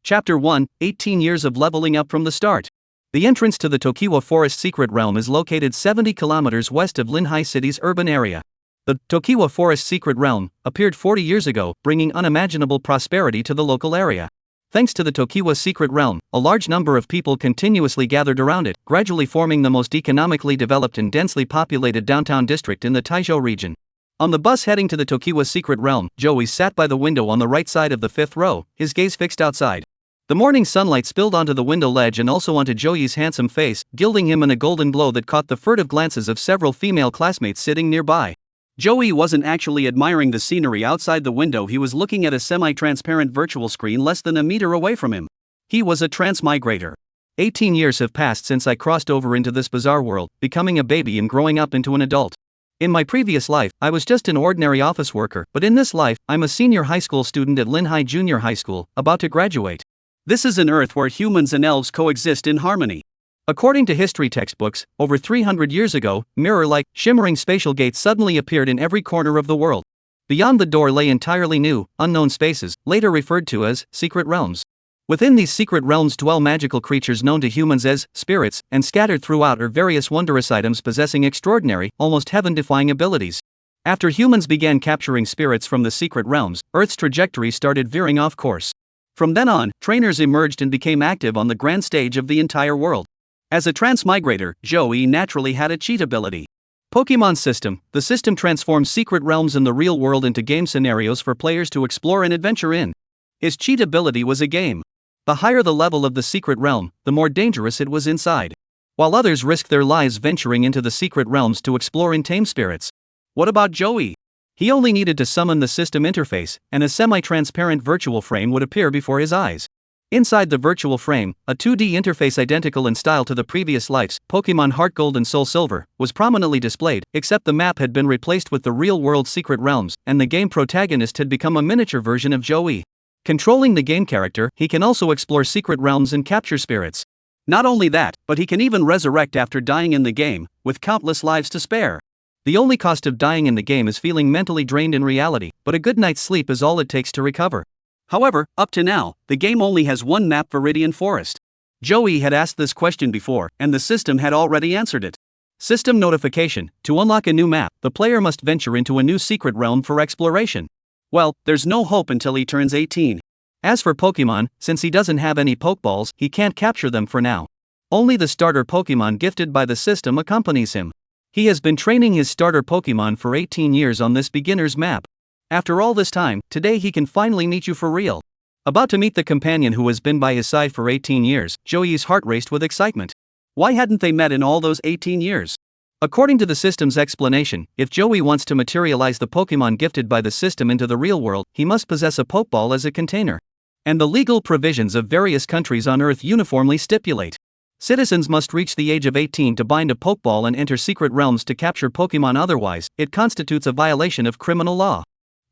Chapter 1, 18 Years of Leveling Up from the Start. The entrance to the Tokiwa Forest Secret Realm is located 70 kilometers west of Linhai City's urban area. The Tokiwa Forest Secret Realm appeared 40 years ago, bringing unimaginable prosperity to the local area. Thanks to the Tokiwa Secret Realm, a large number of people continuously gathered around it, gradually forming the most economically developed and densely populated downtown district in the Taizhou region. On the bus heading to the Tokiwa Secret Realm, Joey sat by the window on the right side of the fifth row, his gaze fixed outside. The morning sunlight spilled onto the window ledge and also onto Joey's handsome face, gilding him in a golden glow that caught the furtive glances of several female classmates sitting nearby. Joey wasn't actually admiring the scenery outside the window, he was looking at a semi-transparent virtual screen less than a meter away from him. He was a transmigrator. 18 years have passed since I crossed over into this bizarre world, becoming a baby and growing up into an adult. In my previous life, I was just an ordinary office worker, but in this life, I'm a senior high school student at Linhai Junior High School, about to graduate. This is an Earth where humans and elves coexist in harmony. According to history textbooks, over 300 years ago, mirror-like, shimmering spatial gates suddenly appeared in every corner of the world. Beyond the door lay entirely new, unknown spaces, later referred to as secret realms. Within these secret realms dwell magical creatures known to humans as spirits, and scattered throughout are various wondrous items possessing extraordinary, almost heaven-defying abilities. After humans began capturing spirits from the secret realms, Earth's trajectory started veering off course. From then on, trainers emerged and became active on the grand stage of the entire world. As a transmigrator, Joey naturally had a cheat ability. Pokemon System. The system transforms secret realms in the real world into game scenarios for players to explore and adventure in. His cheat ability was a game. The higher the level of the secret realm, the more dangerous it was inside. While others risked their lives venturing into the secret realms to explore and tame spirits. What about Joey? He only needed to summon the system interface, and a semi-transparent virtual frame would appear before his eyes. Inside the virtual frame, a 2D interface identical in style to the previous lives, Pokemon Heart Gold and Soul Silver, was prominently displayed, except the map had been replaced with the real-world secret realms, and the game protagonist had become a miniature version of Joey. Controlling the game character, he can also explore secret realms and capture spirits. Not only that, but he can even resurrect after dying in the game, with countless lives to spare. The only cost of dying in the game is feeling mentally drained in reality, but a good night's sleep is all it takes to recover. However, up to now, the game only has one map, Viridian Forest. Joey had asked this question before, and the system had already answered it. System notification: to unlock a new map, the player must venture into a new secret realm for exploration. Well, there's no hope until he turns 18. As for Pokemon, since he doesn't have any Pokeballs, he can't capture them for now. Only the starter Pokemon gifted by the system accompanies him. He has been training his starter Pokemon for 18 years on this beginner's map. After all this time, today he can finally meet you for real. About to meet the companion who has been by his side for 18 years, Joey's heart raced with excitement. Why hadn't they met in all those 18 years? According to the system's explanation, if Joey wants to materialize the Pokemon gifted by the system into the real world, he must possess a Pokeball as a container. And the legal provisions of various countries on Earth uniformly stipulate. Citizens must reach the age of 18 to bind a Pokeball and enter secret realms to capture Pokemon, otherwise, it constitutes a violation of criminal law.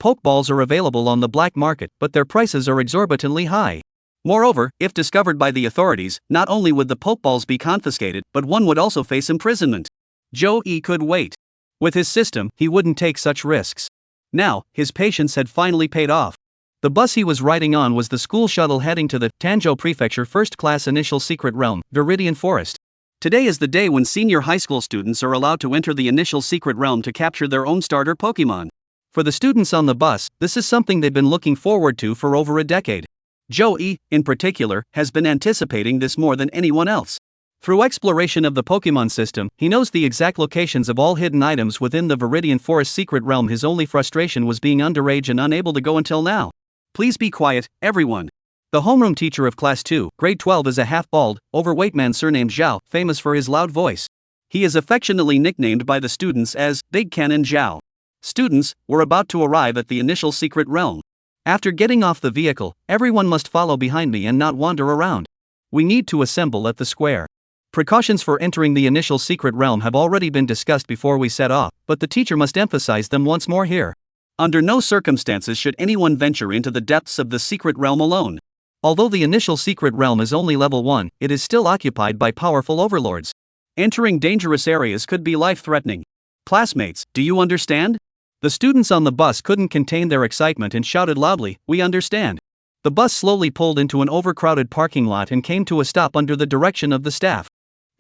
Pokeballs are available on the black market, but their prices are exorbitantly high. Moreover, if discovered by the authorities, not only would the Pokeballs be confiscated, but one would also face imprisonment. Joey could wait. With his system, he wouldn't take such risks. Now, his patience had finally paid off. The bus he was riding on was the school shuttle heading to the Tanzhou Prefecture First-Class Initial Secret Realm, Viridian Forest. Today is the day when senior high school students are allowed to enter the initial secret realm to capture their own starter Pokemon. For the students on the bus, this is something they've been looking forward to for over a decade. Joey, in particular, has been anticipating this more than anyone else. Through exploration of the Pokemon system, he knows the exact locations of all hidden items within the Viridian Forest secret realm. His only frustration was being underage and unable to go until now. Please be quiet, everyone. The homeroom teacher of Class 2, Grade 12 is a half-bald, overweight man surnamed Zhao, famous for his loud voice. He is affectionately nicknamed by the students as Big Cannon Zhao. Students, we're about to arrive at the initial secret realm. After getting off the vehicle, everyone must follow behind me and not wander around. We need to assemble at the square. Precautions for entering the initial secret realm have already been discussed before we set off, but the teacher must emphasize them once more here. Under no circumstances should anyone venture into the depths of the secret realm alone. Although the initial secret realm is only level 1, it is still occupied by powerful overlords. Entering dangerous areas could be life-threatening. Classmates, do you understand? The students on the bus couldn't contain their excitement and shouted loudly, "We understand." The bus slowly pulled into an overcrowded parking lot and came to a stop under the direction of the staff.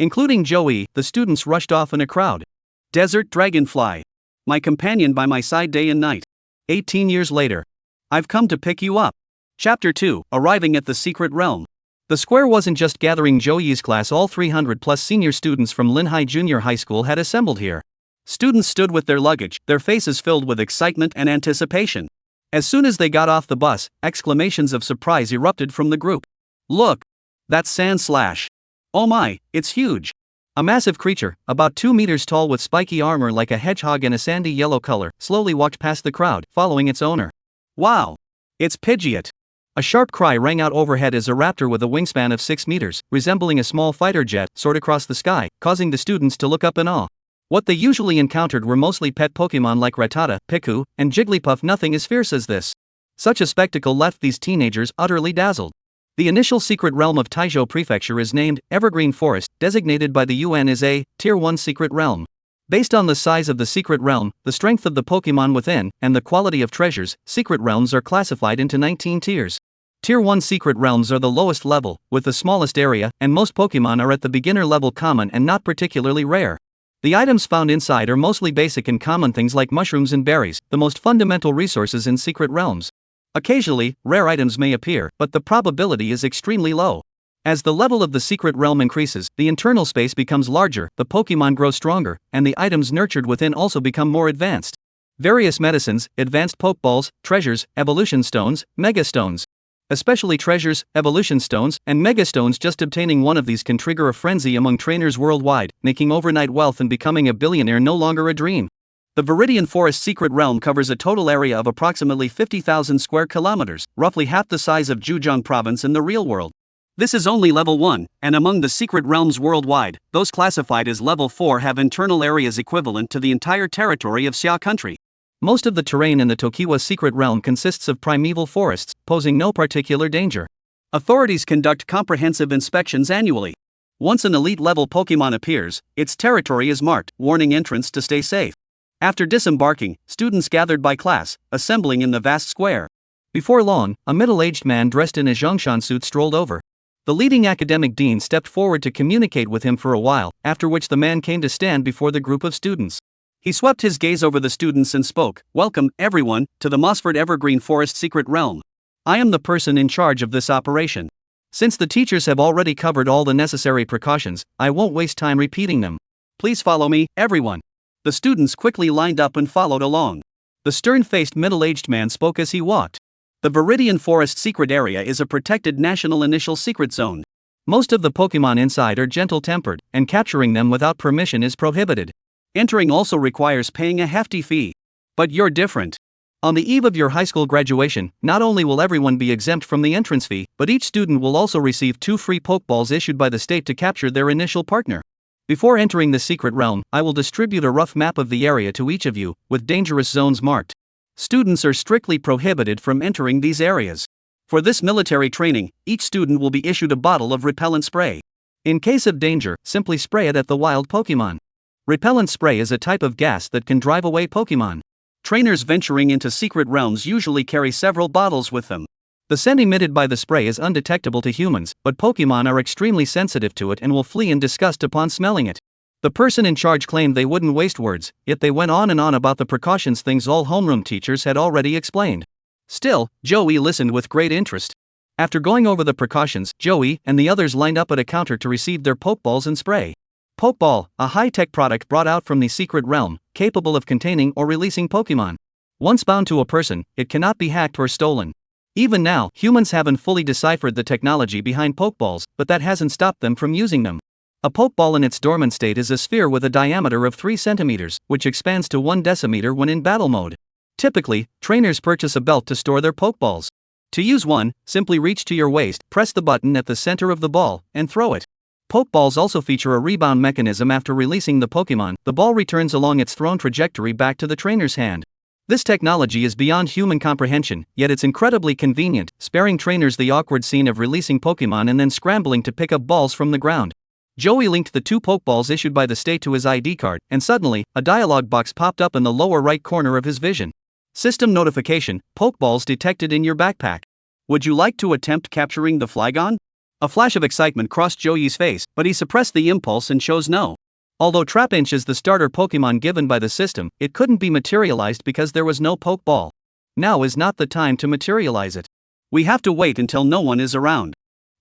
Including Joey, the students rushed off in a crowd. Desert Dragonfly. My companion by my side day and night. 18 years later. I've come to pick you up. Chapter 2, Arriving at the Secret Realm. The square wasn't just gathering Joey's class, all 300 plus senior students from Linhai Junior High School had assembled here. Students stood with their luggage, their faces filled with excitement and anticipation. As soon as they got off the bus, exclamations of surprise erupted from the group. Look! That's Sandslash! Oh my, it's huge! A massive creature, about 2 meters tall with spiky armor like a hedgehog and a sandy yellow color, slowly walked past the crowd, following its owner. Wow! It's Pidgeot! A sharp cry rang out overhead as a raptor with a wingspan of 6 meters, resembling a small fighter jet, soared across the sky, causing the students to look up in awe. What they usually encountered were mostly pet Pokemon like Rattata, Piku, and Jigglypuff. Nothing as fierce as this. Such a spectacle left these teenagers utterly dazzled. The initial secret realm of Taizhou Prefecture is named Evergreen Forest, designated by the UN as a Tier 1 secret realm. Based on the size of the secret realm, the strength of the Pokemon within, and the quality of treasures, secret realms are classified into 19 tiers. Tier 1 secret realms are the lowest level, with the smallest area, and most Pokemon are at the beginner level, common and not particularly rare. The items found inside are mostly basic and common things like mushrooms and berries, the most fundamental resources in secret realms. Occasionally, rare items may appear, but the probability is extremely low. As the level of the secret realm increases, the internal space becomes larger, the Pokemon grow stronger, and the items nurtured within also become more advanced. Various medicines, advanced Pokeballs, treasures, evolution stones, mega stones. Especially treasures, evolution stones, and mega stones. Just obtaining one of these can trigger a frenzy among trainers worldwide, making overnight wealth and becoming a billionaire no longer a dream. The Viridian Forest secret realm covers a total area of approximately 50,000 square kilometers, roughly half the size of Zhejiang province in the real world. This is only level 1, and among the secret realms worldwide, those classified as level 4 have internal areas equivalent to the entire territory of Xia country. Most of the terrain in the Tokiwa secret realm consists of primeval forests, posing no particular danger. Authorities conduct comprehensive inspections annually. Once an elite-level Pokemon appears, its territory is marked, warning entrants to stay safe. After disembarking, students gathered by class, assembling in the vast square. Before long, a middle-aged man dressed in a Zhongshan suit strolled over. The leading academic dean stepped forward to communicate with him for a while, after which the man came to stand before the group of students. He swept his gaze over the students and spoke, "Welcome, everyone, to the Mossford Evergreen Forest secret realm. I am the person in charge of this operation. Since the teachers have already covered all the necessary precautions, I won't waste time repeating them. Please follow me, everyone." The students quickly lined up and followed along. The stern-faced middle-aged man spoke as he walked. The Viridian Forest secret area is a protected national initial secret zone. Most of the Pokemon inside are gentle-tempered, and capturing them without permission is prohibited. Entering also requires paying a hefty fee. But you're different. On the eve of your high school graduation, not only will everyone be exempt from the entrance fee, but each student will also receive 2 free Pokeballs issued by the state to capture their initial partner. Before entering the secret realm, I will distribute a rough map of the area to each of you, with dangerous zones marked. Students are strictly prohibited from entering these areas. For this military training, each student will be issued a bottle of repellent spray. In case of danger, simply spray it at the wild Pokemon. Repellent spray is a type of gas that can drive away Pokemon. Trainers venturing into secret realms usually carry several bottles with them. The scent emitted by the spray is undetectable to humans, but Pokemon are extremely sensitive to it and will flee in disgust upon smelling it. The person in charge claimed they wouldn't waste words, yet they went on and on about the precautions, things all homeroom teachers had already explained. Still, Joey listened with great interest. After going over the precautions, Joey and the others lined up at a counter to receive their Pokeballs and spray. Pokeball, a high-tech product brought out from the secret realm, capable of containing or releasing Pokemon. Once bound to a person, it cannot be hacked or stolen. Even now, humans haven't fully deciphered the technology behind Pokeballs, but that hasn't stopped them from using them. A Pokeball in its dormant state is a sphere with a diameter of 3 centimeters, which expands to 1 decimeter when in battle mode. Typically, trainers purchase a belt to store their Pokeballs. To use one, simply reach to your waist, press the button at the center of the ball, and throw it. Pokeballs also feature a rebound mechanism. After releasing the Pokemon, the ball returns along its thrown trajectory back to the trainer's hand. This technology is beyond human comprehension, yet it's incredibly convenient, sparing trainers the awkward scene of releasing Pokemon and then scrambling to pick up balls from the ground. Joey linked the 2 Pokeballs issued by the state to his ID card, and suddenly, a dialog box popped up in the lower right corner of his vision. System notification: Pokeballs detected in your backpack. Would you like to attempt capturing the Flygon? A flash of excitement crossed Joey's face, but he suppressed the impulse and chose no. Although Trapinch is the starter Pokemon given by the system, it couldn't be materialized because there was no Pokeball. Now is not the time to materialize it. We have to wait until no one is around.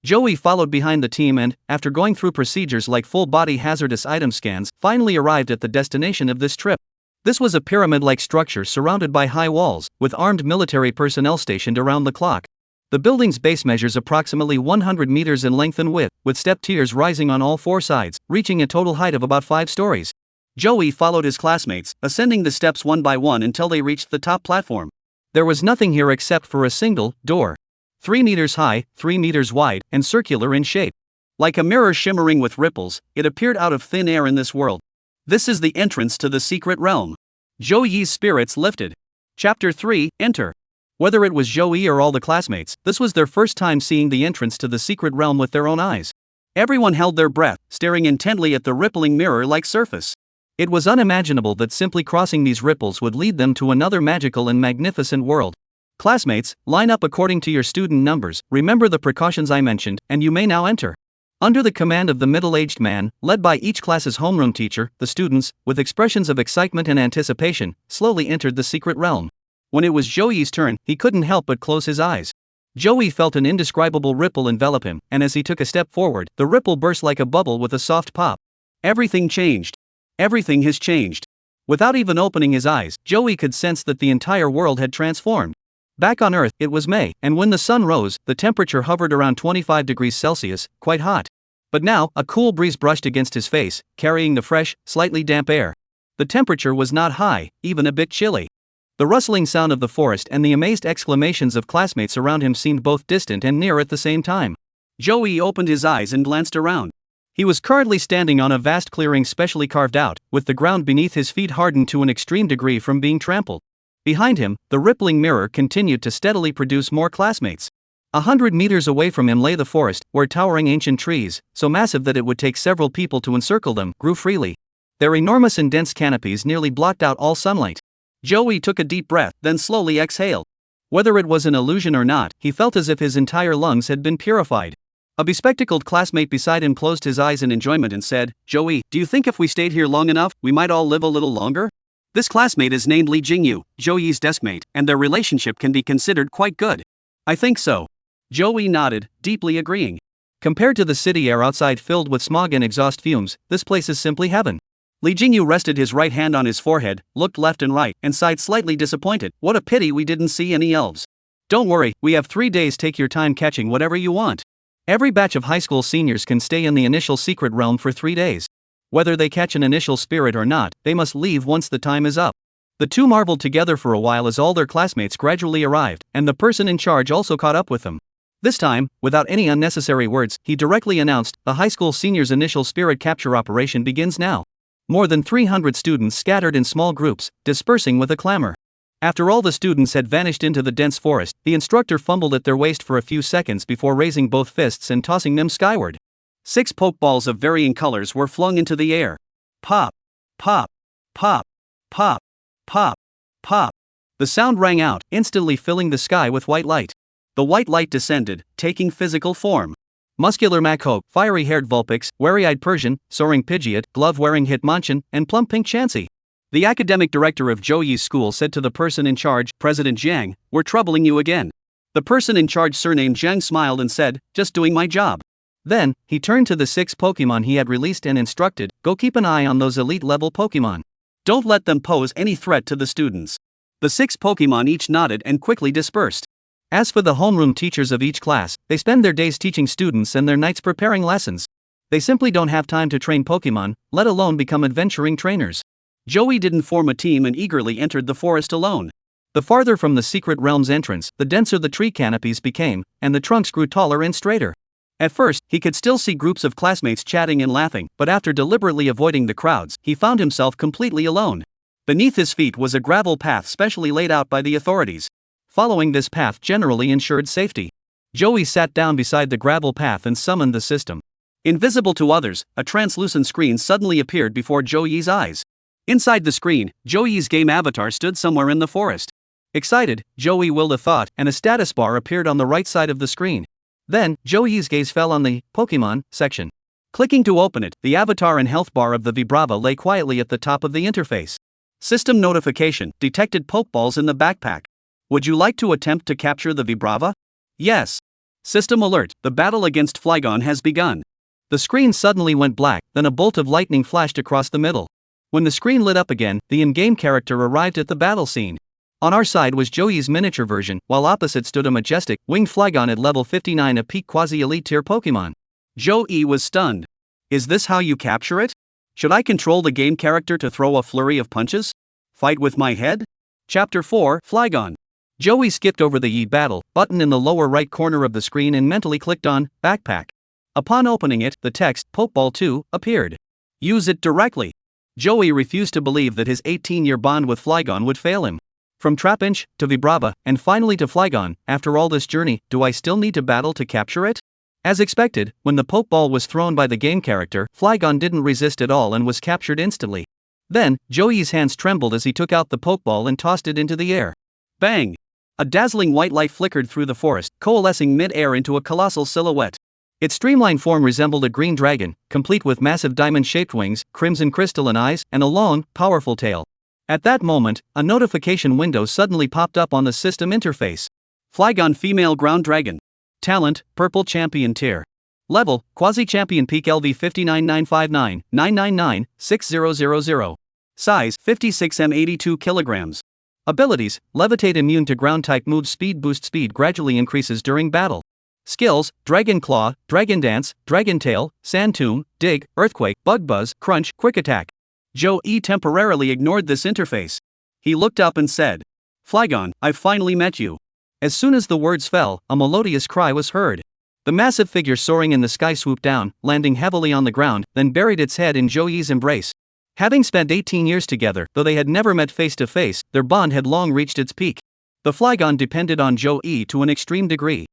Joey followed behind the team and, after going through procedures like full-body hazardous item scans, finally arrived at the destination of this trip. This was a pyramid-like structure surrounded by high walls, with armed military personnel stationed around the clock. The building's base measures approximately 100 meters in length and width, with step tiers rising on all four sides, reaching a total height of about 5 stories. Joey followed his classmates, ascending the steps one by one until they reached the top platform. There was nothing here except for a single door. 3 meters high, 3 meters wide, and circular in shape. Like a mirror shimmering with ripples, it appeared out of thin air in this world. This is the entrance to the secret realm. Joey's spirits lifted. Chapter 3, Enter. Whether it was Joey or all the classmates, this was their first time seeing the entrance to the secret realm with their own eyes. Everyone held their breath, staring intently at the rippling mirror-like surface. It was unimaginable that simply crossing these ripples would lead them to another magical and magnificent world. Classmates, line up according to your student numbers, remember the precautions I mentioned, and you may now enter. Under the command of the middle-aged man, led by each class's homeroom teacher, the students, with expressions of excitement and anticipation, slowly entered the secret realm. When it was Joey's turn, he couldn't help but close his eyes. Joey felt an indescribable ripple envelop him, and as he took a step forward, the ripple burst like a bubble with a soft pop. Everything changed. Everything has changed. Without even opening his eyes, Joey could sense that the entire world had transformed. Back on Earth, it was May, and when the sun rose, the temperature hovered around 25 degrees Celsius, quite hot. But now, a cool breeze brushed against his face, carrying the fresh, slightly damp air. The temperature was not high, even a bit chilly. The rustling sound of the forest and the amazed exclamations of classmates around him seemed both distant and near at the same time. Joey opened his eyes and glanced around. He was currently standing on a vast clearing specially carved out, with the ground beneath his feet hardened to an extreme degree from being trampled. Behind him, the rippling mirror continued to steadily produce more classmates. 100 meters away from him lay the forest, where towering ancient trees, so massive that it would take several people to encircle them, grew freely. Their enormous and dense canopies nearly blocked out all sunlight. Joey took a deep breath, then slowly exhaled. Whether it was an illusion or not, he felt as if his entire lungs had been purified. A bespectacled classmate beside him closed his eyes in enjoyment and said, "Joey, do you think if we stayed here long enough, we might all live a little longer?" This classmate is named Li Jingyu, Joey's deskmate, and their relationship can be considered quite good. "I think so." Joey nodded, deeply agreeing. Compared to the city air outside filled with smog and exhaust fumes, this place is simply heaven. Li Jingyu rested his right hand on his forehead, looked left and right, and sighed slightly disappointed. "What a pity we didn't see any elves." "Don't worry, we have 3 days, take your time catching whatever you want." Every batch of high school seniors can stay in the initial secret realm for 3 days. Whether they catch an initial spirit or not, they must leave once the time is up. The two marveled together for a while as all their classmates gradually arrived, and the person in charge also caught up with them. This time, without any unnecessary words, he directly announced, "The high school seniors' initial spirit capture operation begins now." More than 300 students scattered in small groups, dispersing with a clamor. After all the students had vanished into the dense forest, the instructor fumbled at their waist for a few seconds before raising both fists and tossing them skyward. 6 pokeballs of varying colors were flung into the air. Pop, pop, pop, pop, pop, pop. The sound rang out, instantly filling the sky with white light. The white light descended, taking physical form. Muscular Maghope, fiery-haired Vulpix, wary-eyed Persian, soaring Pidgeot, glove-wearing Hitmonchan, and plump pink Chansey. The academic director of Joey's school said to the person in charge, President Jiang, "We're troubling you again." The person in charge, surnamed Jiang, smiled and said, "Just doing my job." Then, he turned to the 6 Pokemon he had released and instructed, "Go keep an eye on those elite-level Pokemon. Don't let them pose any threat to the students." The 6 Pokemon each nodded and quickly dispersed. As for the homeroom teachers of each class, they spend their days teaching students and their nights preparing lessons. They simply don't have time to train Pokemon, let alone become adventuring trainers. Joey didn't form a team and eagerly entered the forest alone. The farther from the secret realm's entrance, the denser the tree canopies became, and the trunks grew taller and straighter. At first, he could still see groups of classmates chatting and laughing, but after deliberately avoiding the crowds, he found himself completely alone. Beneath his feet was a gravel path specially laid out by the authorities. Following this path generally ensured safety. Joey sat down beside the gravel path and summoned the system. Invisible to others, a translucent screen suddenly appeared before Joey's eyes. Inside the screen, Joey's game avatar stood somewhere in the forest. Excited, Joey willed a thought, and a status bar appeared on the right side of the screen. Then, Joey's gaze fell on the Pokemon section. Clicking to open it, the avatar and health bar of the Vibrava lay quietly at the top of the interface. System notification: detected Pokeballs in the backpack. Would you like to attempt to capture the Vibrava? Yes. System alert: the battle against Flygon has begun. The screen suddenly went black, then a bolt of lightning flashed across the middle. When the screen lit up again, the in-game character arrived at the battle scene. On our side was Joey's miniature version, while opposite stood a majestic, winged Flygon at level 59, a peak quasi-elite tier Pokemon. Joey was stunned. Is this how you capture it? Should I control the game character to throw a flurry of punches? Fight with my head? Chapter 4, Flygon. Joey skipped over the Y battle button in the lower right corner of the screen and mentally clicked on Backpack. Upon opening it, the text Pokeball 2 appeared. Use it directly. Joey refused to believe that his 18-year bond with Flygon would fail him. From Trapinch to Vibrava, and finally to Flygon, after all this journey, do I still need to battle to capture it? As expected, when the Pokeball was thrown by the game character, Flygon didn't resist at all and was captured instantly. Then, Joey's hands trembled as he took out the Pokeball and tossed it into the air. Bang! A dazzling white light flickered through the forest, coalescing mid-air into a colossal silhouette. Its streamlined form resembled a green dragon, complete with massive diamond-shaped wings, crimson crystalline eyes, and a long, powerful tail. At that moment, a notification window suddenly popped up on the system interface. Flygon Female Ground Dragon. Talent: Purple Champion Tier. Level: Quasi-Champion Peak LV 59959 999 6000. Size: 56 m 82 kilograms. Abilities: Levitate, immune to ground-type moves. Speed boost: speed gradually increases during battle. Skills: Dragon Claw, Dragon Dance, Dragon Tail, Sand Tomb, Dig, Earthquake, Bug Buzz, Crunch, Quick Attack. Joey temporarily ignored this interface. He looked up and said, Flygon, I've finally met you. As soon as the words fell, a melodious cry was heard. The massive figure soaring in the sky swooped down, landing heavily on the ground, then buried its head in Joey's embrace. Having spent 18 years together, though they had never met face to face, their bond had long reached its peak. The Flygon depended on Joey to an extreme degree.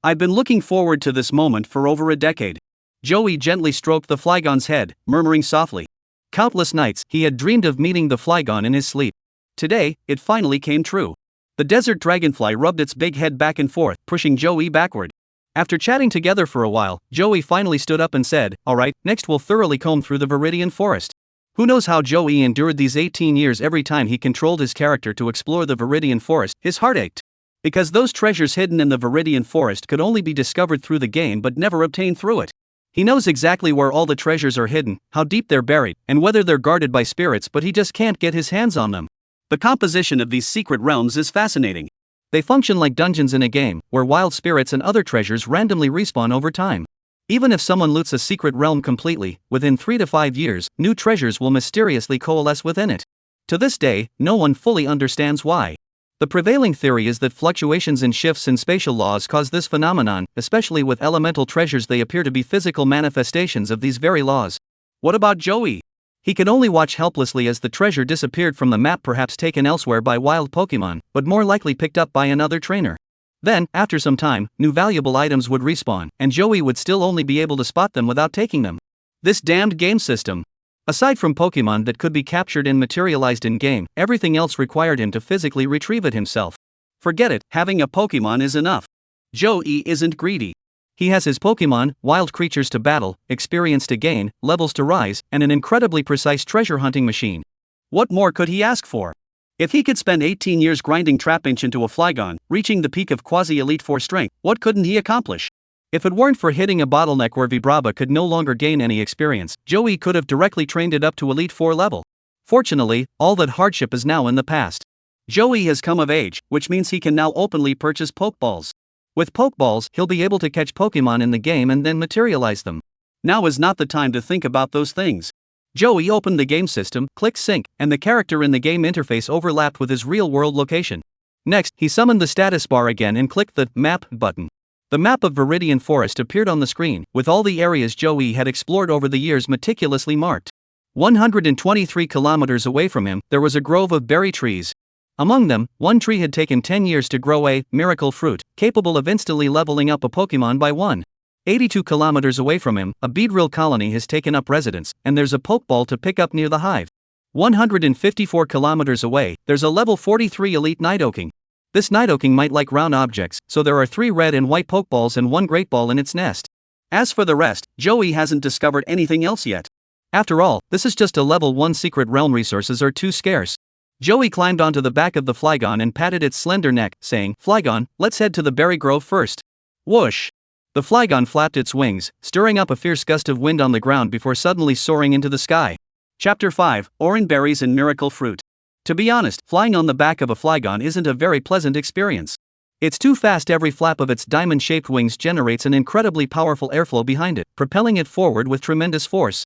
I've been looking forward to this moment for over a decade. Joey gently stroked the Flygon's head, murmuring softly. Countless nights, he had dreamed of meeting the Flygon in his sleep. Today, it finally came true. The desert dragonfly rubbed its big head back and forth, pushing Joey backward. After chatting together for a while, Joey finally stood up and said, Alright, next we'll thoroughly comb through the Viridian Forest. Who knows how Joey endured these 18 years. Every time he controlled his character to explore the Viridian Forest, his heart ached. Because those treasures hidden in the Viridian Forest could only be discovered through the game but never obtained through it. He knows exactly where all the treasures are hidden, how deep they're buried, and whether they're guarded by spirits, but he just can't get his hands on them. The composition of these secret realms is fascinating. They function like dungeons in a game, where wild spirits and other treasures randomly respawn over time. Even if someone loots a secret realm completely, within 3 to 5 years, new treasures will mysteriously coalesce within it. To this day, no one fully understands why. The prevailing theory is that fluctuations and shifts in spatial laws cause this phenomenon, especially with elemental treasures. They appear to be physical manifestations of these very laws. What about Joey? He could only watch helplessly as the treasure disappeared from the map, perhaps taken elsewhere by wild Pokemon, but more likely picked up by another trainer. Then, after some time, new valuable items would respawn, and Joey would still only be able to spot them without taking them. This damned game system. Aside from Pokemon that could be captured and materialized in-game, everything else required him to physically retrieve it himself. Forget it, having a Pokemon is enough. Joey isn't greedy. He has his Pokemon, wild creatures to battle, experience to gain, levels to rise, and an incredibly precise treasure hunting machine. What more could he ask for? If he could spend 18 years grinding Trapinch into a Flygon, reaching the peak of quasi-elite 4 strength, what couldn't he accomplish? If it weren't for hitting a bottleneck where Vibrava could no longer gain any experience, Joey could have directly trained it up to Elite 4 level. Fortunately, all that hardship is now in the past. Joey has come of age, which means he can now openly purchase Pokeballs. With Pokeballs, he'll be able to catch Pokemon in the game and then materialize them. Now is not the time to think about those things. Joey opened the game system, clicked sync, and the character in the game interface overlapped with his real-world location. Next, he summoned the status bar again and clicked the Map button. The map of Viridian Forest appeared on the screen, with all the areas Joey had explored over the years meticulously marked. 123 kilometers away from him, there was a grove of berry trees. Among them, one tree had taken 10 years to grow a miracle fruit, capable of instantly leveling up a Pokemon by 1. 82 kilometers away from him, a Beedrill colony has taken up residence, and there's a Pokeball to pick up near the hive. 154 kilometers away, there's a level 43 elite Nidoking. This nidoking might like round objects, so there are 3 red and white pokeballs and 1 great ball in its nest. As for the rest, Joey hasn't discovered anything else yet. After all, this is just a level 1 secret realm, resources are too scarce. Joey climbed onto the back of the Flygon and patted its slender neck, saying, "Flygon, let's head to the berry grove first." Whoosh! The Flygon flapped its wings, stirring up a fierce gust of wind on the ground before suddenly soaring into the sky. Chapter 5, Orange Berries and Miracle Fruit. To be honest, flying on the back of a Flygon isn't a very pleasant experience. It's too fast. Every flap of its diamond-shaped wings generates an incredibly powerful airflow behind it, propelling it forward with tremendous force.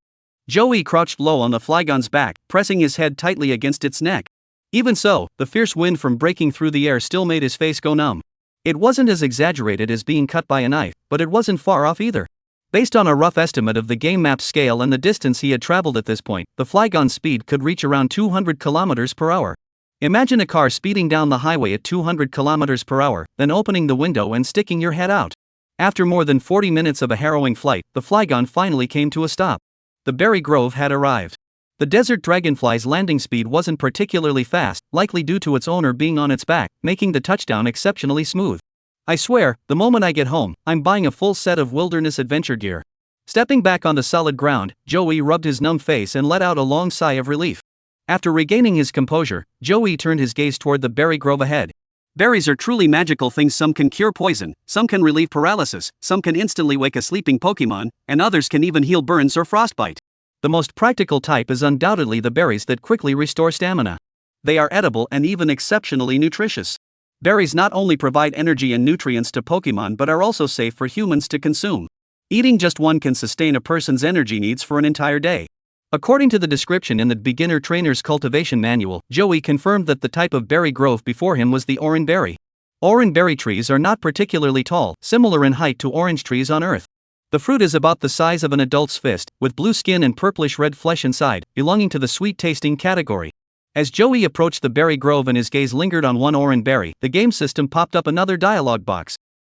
Joey crouched low on the Flygon's back, pressing his head tightly against its neck. Even so, the fierce wind from breaking through the air still made his face go numb. It wasn't as exaggerated as being cut by a knife, but it wasn't far off either. Based on a rough estimate of the game map's scale and the distance he had traveled at this point, the Flygon's speed could reach around 200 km per hour. Imagine a car speeding down the highway at 200 km per hour, then opening the window and sticking your head out. After more than 40 minutes of a harrowing flight, the Flygon finally came to a stop. The berry grove had arrived. The desert dragonfly's landing speed wasn't particularly fast, likely due to its owner being on its back, making the touchdown exceptionally smooth. "I swear, the moment I get home, I'm buying a full set of wilderness adventure gear." Stepping back on the solid ground, Joey rubbed his numb face and let out a long sigh of relief. After regaining his composure, Joey turned his gaze toward the berry grove ahead. Berries are truly magical things. Some can cure poison, some can relieve paralysis, some can instantly wake a sleeping Pokemon, and others can even heal burns or frostbite. The most practical type is undoubtedly the berries that quickly restore stamina. They are edible and even exceptionally nutritious. Berries not only provide energy and nutrients to Pokemon but are also safe for humans to consume. Eating just one can sustain a person's energy needs for an entire day. According to the description in the Beginner Trainer's Cultivation Manual, Joey confirmed that the type of berry grove before him was the orange berry. Orange berry trees are not particularly tall, similar in height to orange trees on Earth. The fruit is about the size of an adult's fist, with blue skin and purplish-red flesh inside, belonging to the sweet-tasting category. As Joey approached the berry grove and his gaze lingered on one orange berry, the game system popped up another dialog box.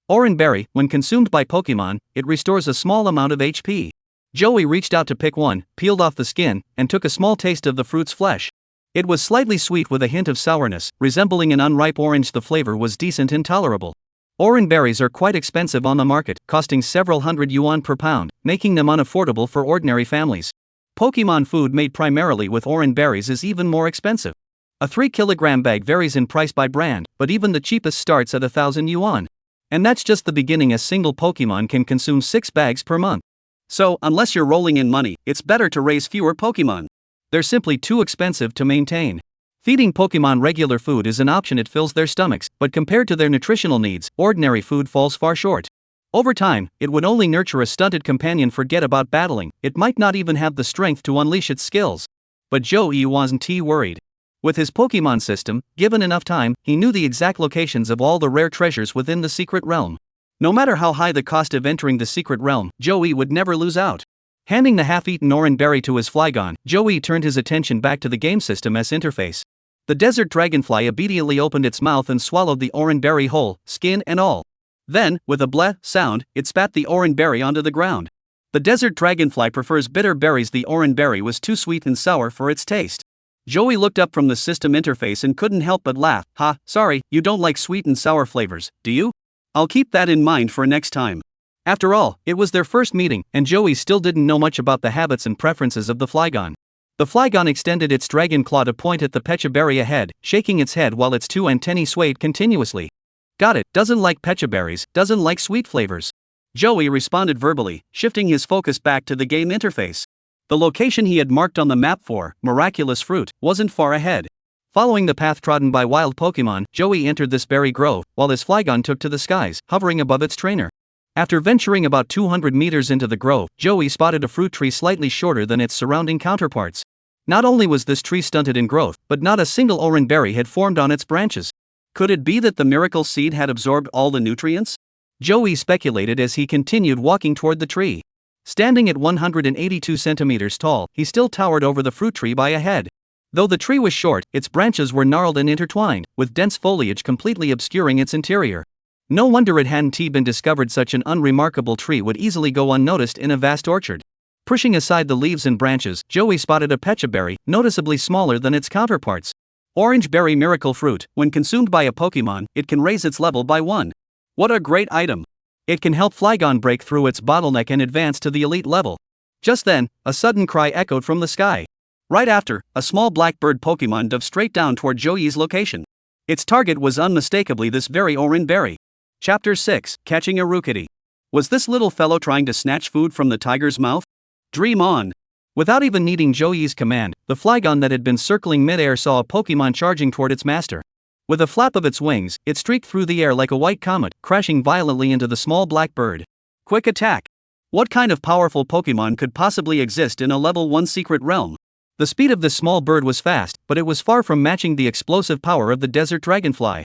Orange berry, when consumed by Pokemon, it restores a small amount of HP. Joey reached out to pick one, peeled off the skin, and took a small taste of the fruit's flesh. It was slightly sweet with a hint of sourness, resembling an unripe orange. The flavor was decent and tolerable. Orange berries are quite expensive on the market, costing several hundred yuan per pound, making them unaffordable for ordinary families. Pokemon food made primarily with orange berries is even more expensive. A 3-kilogram bag varies in price by brand, but even the cheapest starts at 1,000 yuan. And that's just the beginning. A single Pokemon can consume 6 bags per month. So, unless you're rolling in money, it's better to raise fewer Pokemon. They're simply too expensive to maintain. Feeding Pokemon regular food is an option. It fills their stomachs, but compared to their nutritional needs, ordinary food falls far short. Over time, it would only nurture a stunted companion. Forget about battling, it might not even have the strength to unleash its skills. But Joey wasn't worried. With his Pokemon system, given enough time, he knew the exact locations of all the rare treasures within the secret realm. No matter how high the cost of entering the secret realm, Joey would never lose out. Handing the half-eaten orange berry to his Flygon, Joey turned his attention back to the game system's interface. The desert dragonfly obediently opened its mouth and swallowed the orange berry whole, skin and all. Then, with a bleh sound, it spat the orange berry onto the ground. The desert dragonfly prefers bitter berries. The orange berry was too sweet and sour for its taste. Joey looked up from the system interface and couldn't help but laugh. "Ha, sorry, you don't like sweet and sour flavors, do you? I'll keep that in mind for next time." After all, it was their first meeting, and Joey still didn't know much about the habits and preferences of the Flygon. The Flygon extended its dragon claw to point at the Pecha berry ahead, shaking its head while its 2 antennae swayed continuously. "Got it, doesn't like Pecha berries, doesn't like sweet flavors." Joey responded verbally, shifting his focus back to the game interface. The location he had marked on the map for miraculous fruit wasn't far ahead. Following the path trodden by wild Pokemon, Joey entered this berry grove, while his Flygon took to the skies, hovering above its trainer. After venturing about 200 meters into the grove, Joey spotted a fruit tree slightly shorter than its surrounding counterparts. Not only was this tree stunted in growth, but not a single orange berry had formed on its branches. Could it be that the miracle seed had absorbed all the nutrients? Joey speculated as he continued walking toward the tree. Standing at 182 centimeters tall, he still towered over the fruit tree by a head. Though the tree was short, its branches were gnarled and intertwined, with dense foliage completely obscuring its interior. No wonder it hadn't been discovered. Such an unremarkable tree would easily go unnoticed in a vast orchard. Pushing aside the leaves and branches, Joey spotted a Pecha berry, noticeably smaller than its counterparts. Orange Berry Miracle Fruit. When consumed by a Pokemon, it can raise its level by 1. What a great item! It can help Flygon break through its bottleneck and advance to the elite level. Just then, a sudden cry echoed from the sky. Right after, a small blackbird Pokemon dove straight down toward Joey's location. Its target was unmistakably this very Orange Berry. Chapter 6, Catching a Rookidee. Was this little fellow trying to snatch food from the tiger's mouth? Dream on! Without even needing Joey's command, the Flygon that had been circling midair saw a Pokemon charging toward its master. With a flap of its wings, it streaked through the air like a white comet, crashing violently into the small black bird. Quick attack! What kind of powerful Pokemon could possibly exist in a level 1 secret realm? The speed of this small bird was fast, but it was far from matching the explosive power of the desert dragonfly.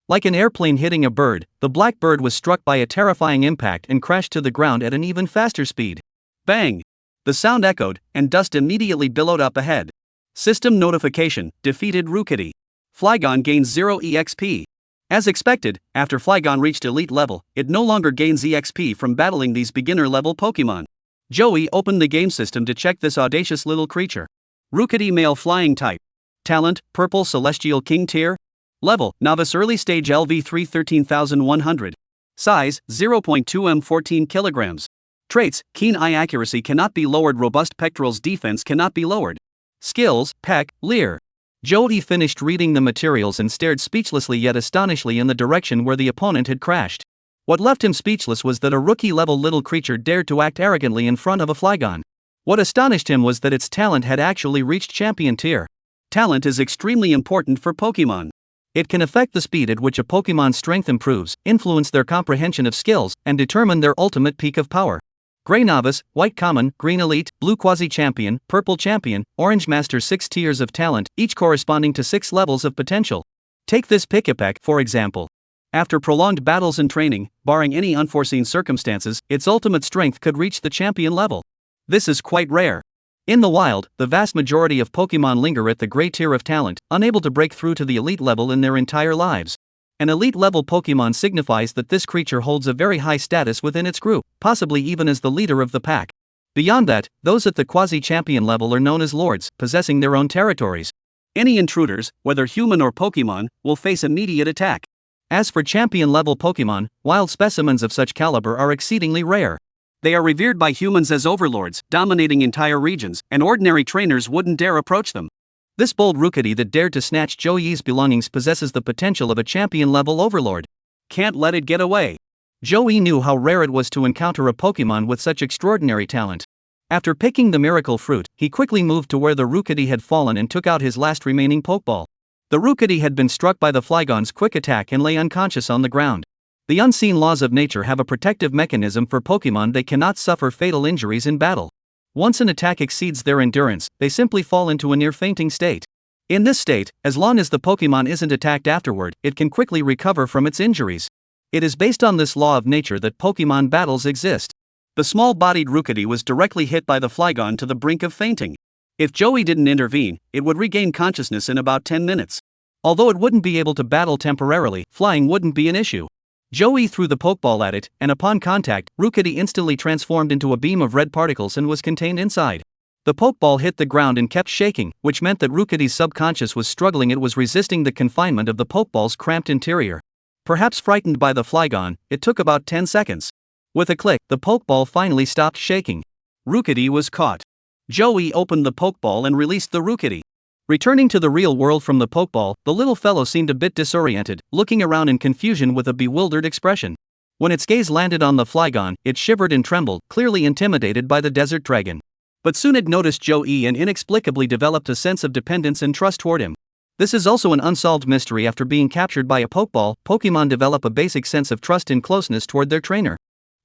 Like an airplane hitting a bird, the black bird was struck by a terrifying impact and crashed to the ground at an even faster speed. Bang! The sound echoed, and dust immediately billowed up ahead. System notification: defeated Rookidee. Flygon gains 0 EXP. As expected, after Flygon reached elite level, it no longer gains EXP from battling these beginner-level Pokemon. Joey opened the game system to check this audacious little creature. Rookidee male flying type. Talent: Purple Celestial King tier. Level: Novice early stage LV3 13100. Size: 0.2 m 14 kilograms. Traits: Keen eye accuracy cannot be lowered, robust pectorals, defense cannot be lowered. Skills: Peck, Leer. Joey finished reading the materials and stared speechlessly yet astonishingly in the direction where the opponent had crashed. What left him speechless was that a rookie-level little creature dared to act arrogantly in front of a Flygon. What astonished him was that its talent had actually reached champion tier. Talent is extremely important for Pokemon. It can affect the speed at which a Pokemon's strength improves, influence their comprehension of skills, and determine their ultimate peak of power. Gray Novice, White Common, Green Elite, Blue Quasi Champion, Purple Champion, Orange Master. 6 tiers of talent, each corresponding to 6 levels of potential. Take this Pikipek, for example. After prolonged battles and training, barring any unforeseen circumstances, its ultimate strength could reach the champion level. This is quite rare. In the wild, the vast majority of Pokemon linger at the gray tier of talent, unable to break through to the elite level in their entire lives. An elite-level Pokemon signifies that this creature holds a very high status within its group, possibly even as the leader of the pack. Beyond that, those at the quasi-champion level are known as lords, possessing their own territories. Any intruders, whether human or Pokemon, will face immediate attack. As for champion-level Pokemon, wild specimens of such caliber are exceedingly rare. They are revered by humans as overlords, dominating entire regions, and ordinary trainers wouldn't dare approach them. This bold Rookidee that dared to snatch Joey's belongings possesses the potential of a champion-level overlord. Can't let it get away. Joey knew how rare it was to encounter a Pokemon with such extraordinary talent. After picking the miracle fruit, he quickly moved to where the Rookidee had fallen and took out his last remaining Pokeball. The Rookidee had been struck by the Flygon's quick attack and lay unconscious on the ground. The unseen laws of nature have a protective mechanism for Pokemon. They cannot suffer fatal injuries in battle. Once an attack exceeds their endurance, they simply fall into a near-fainting state. In this state, as long as the Pokemon isn't attacked afterward, it can quickly recover from its injuries. It is based on this law of nature that Pokemon battles exist. The small-bodied Rookidee was directly hit by the Flygon to the brink of fainting. If Joey didn't intervene, it would regain consciousness in about 10 minutes. Although it wouldn't be able to battle temporarily, flying wouldn't be an issue. Joey threw the Pokeball at it, and upon contact, Rookidee instantly transformed into a beam of red particles and was contained inside. The Pokeball hit the ground and kept shaking, which meant that Rookidee's subconscious was struggling. It was resisting the confinement of the Pokeball's cramped interior. Perhaps frightened by the Flygon, it took about 10 seconds. With a click, the Pokeball finally stopped shaking. Rookidee was caught. Joey opened the Pokeball and released the Rookidee. Returning to the real world from the Pokeball, the little fellow seemed a bit disoriented, looking around in confusion with a bewildered expression. When its gaze landed on the Flygon, it shivered and trembled, clearly intimidated by the desert dragon. But soon it noticed Joey and inexplicably developed a sense of dependence and trust toward him. This is also an unsolved mystery. After being captured by a Pokeball, Pokemon develop a basic sense of trust and closeness toward their trainer.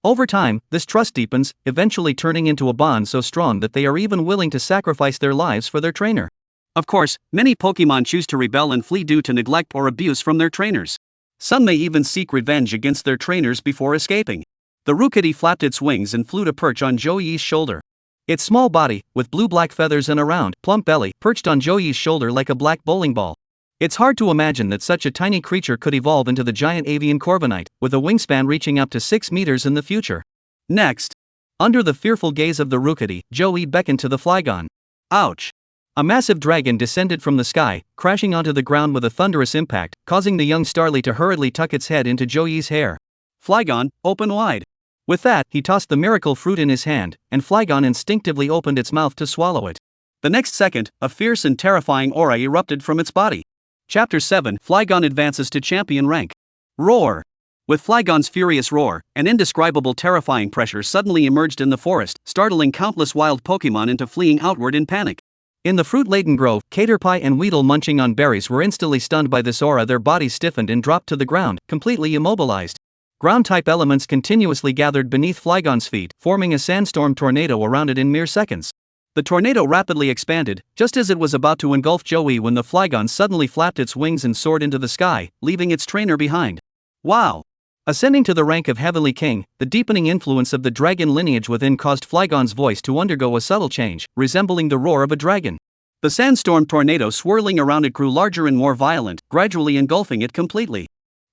Over time, this trust deepens, eventually turning into a bond so strong that they are even willing to sacrifice their lives for their trainer. Of course, many Pokemon choose to rebel and flee due to neglect or abuse from their trainers. Some may even seek revenge against their trainers before escaping. The Rookidee flapped its wings and flew to perch on Joey's shoulder. Its small body, with blue-black feathers and a round, plump belly, perched on Joey's shoulder like a black bowling ball. It's hard to imagine that such a tiny creature could evolve into the giant avian Corviknight, with a wingspan reaching up to 6 meters in the future. Next. Under the fearful gaze of the Rookidee, Joey beckoned to the Flygon. Ouch! A massive dragon descended from the sky, crashing onto the ground with a thunderous impact, causing the young starly to hurriedly tuck its head into Joey's hair. Flygon, open wide. With that, he tossed the miracle fruit in his hand, and Flygon instinctively opened its mouth to swallow it. The next second, a fierce and terrifying aura erupted from its body. Chapter 7: Flygon advances to champion rank. Roar! With Flygon's furious roar, an indescribable terrifying pressure suddenly emerged in the forest, startling countless wild Pokémon into fleeing outward in panic. In the fruit-laden grove, Caterpie and Weedle munching on berries were instantly stunned by this aura. Their bodies stiffened and dropped to the ground, completely immobilized. Ground-type elements continuously gathered beneath Flygon's feet, forming a sandstorm tornado around it in mere seconds. The tornado rapidly expanded, just as it was about to engulf Joey when the Flygon suddenly flapped its wings and soared into the sky, leaving its trainer behind. Wow! Ascending to the rank of Heavenly King, the deepening influence of the dragon lineage within caused Flygon's voice to undergo a subtle change, resembling the roar of a dragon. The sandstorm tornado swirling around it grew larger and more violent, gradually engulfing it completely.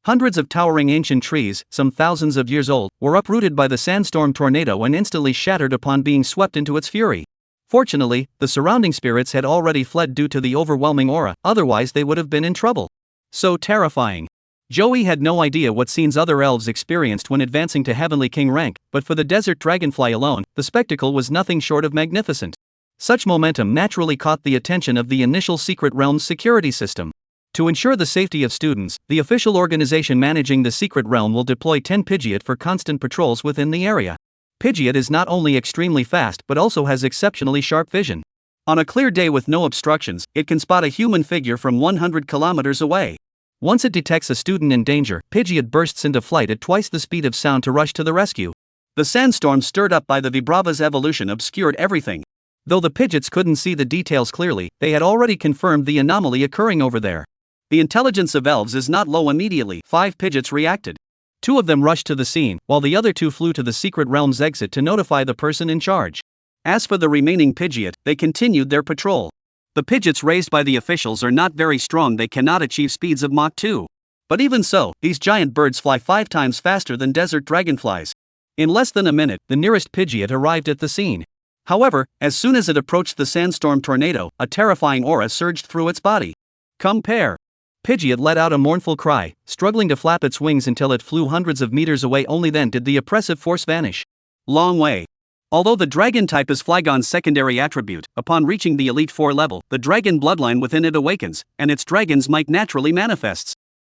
Hundreds of towering ancient trees, some thousands of years old, were uprooted by the sandstorm tornado and instantly shattered upon being swept into its fury. Fortunately, the surrounding spirits had already fled due to the overwhelming aura, otherwise they would have been in trouble. So terrifying. Joey had no idea what scenes other elves experienced when advancing to Heavenly King rank, but for the desert dragonfly alone, the spectacle was nothing short of magnificent. Such momentum naturally caught the attention of the initial Secret Realm's security system. To ensure the safety of students, the official organization managing the Secret Realm will deploy 10 Pidgeot for constant patrols within the area. Pidgeot is not only extremely fast but also has exceptionally sharp vision. On a clear day with no obstructions, it can spot a human figure from 100 kilometers away. Once it detects a student in danger, Pidgeot bursts into flight at twice the speed of sound to rush to the rescue. The sandstorm stirred up by the Vibrava's evolution obscured everything. Though the Pidgeots couldn't see the details clearly, they had already confirmed the anomaly occurring over there. The intelligence of elves is not low immediately. 5 Pidgeots reacted. 2 of them rushed to the scene, while the other 2 flew to the Secret Realm's exit to notify the person in charge. As for the remaining Pidgeot, they continued their patrol. The Pidgeots raised by the officials are not very strong. They cannot achieve speeds of Mach 2. But even so, these giant birds fly 5 times faster than desert dragonflies. In less than a minute, the nearest Pidgeot arrived at the scene. However, as soon as it approached the sandstorm tornado, a terrifying aura surged through its body. Compare. Pidgeot let out a mournful cry, struggling to flap its wings until it flew hundreds of meters away. Only then did the oppressive force vanish. Long way. Although the dragon type is Flygon's secondary attribute, upon reaching the Elite Four level, the dragon bloodline within it awakens, and its dragon's might naturally manifests.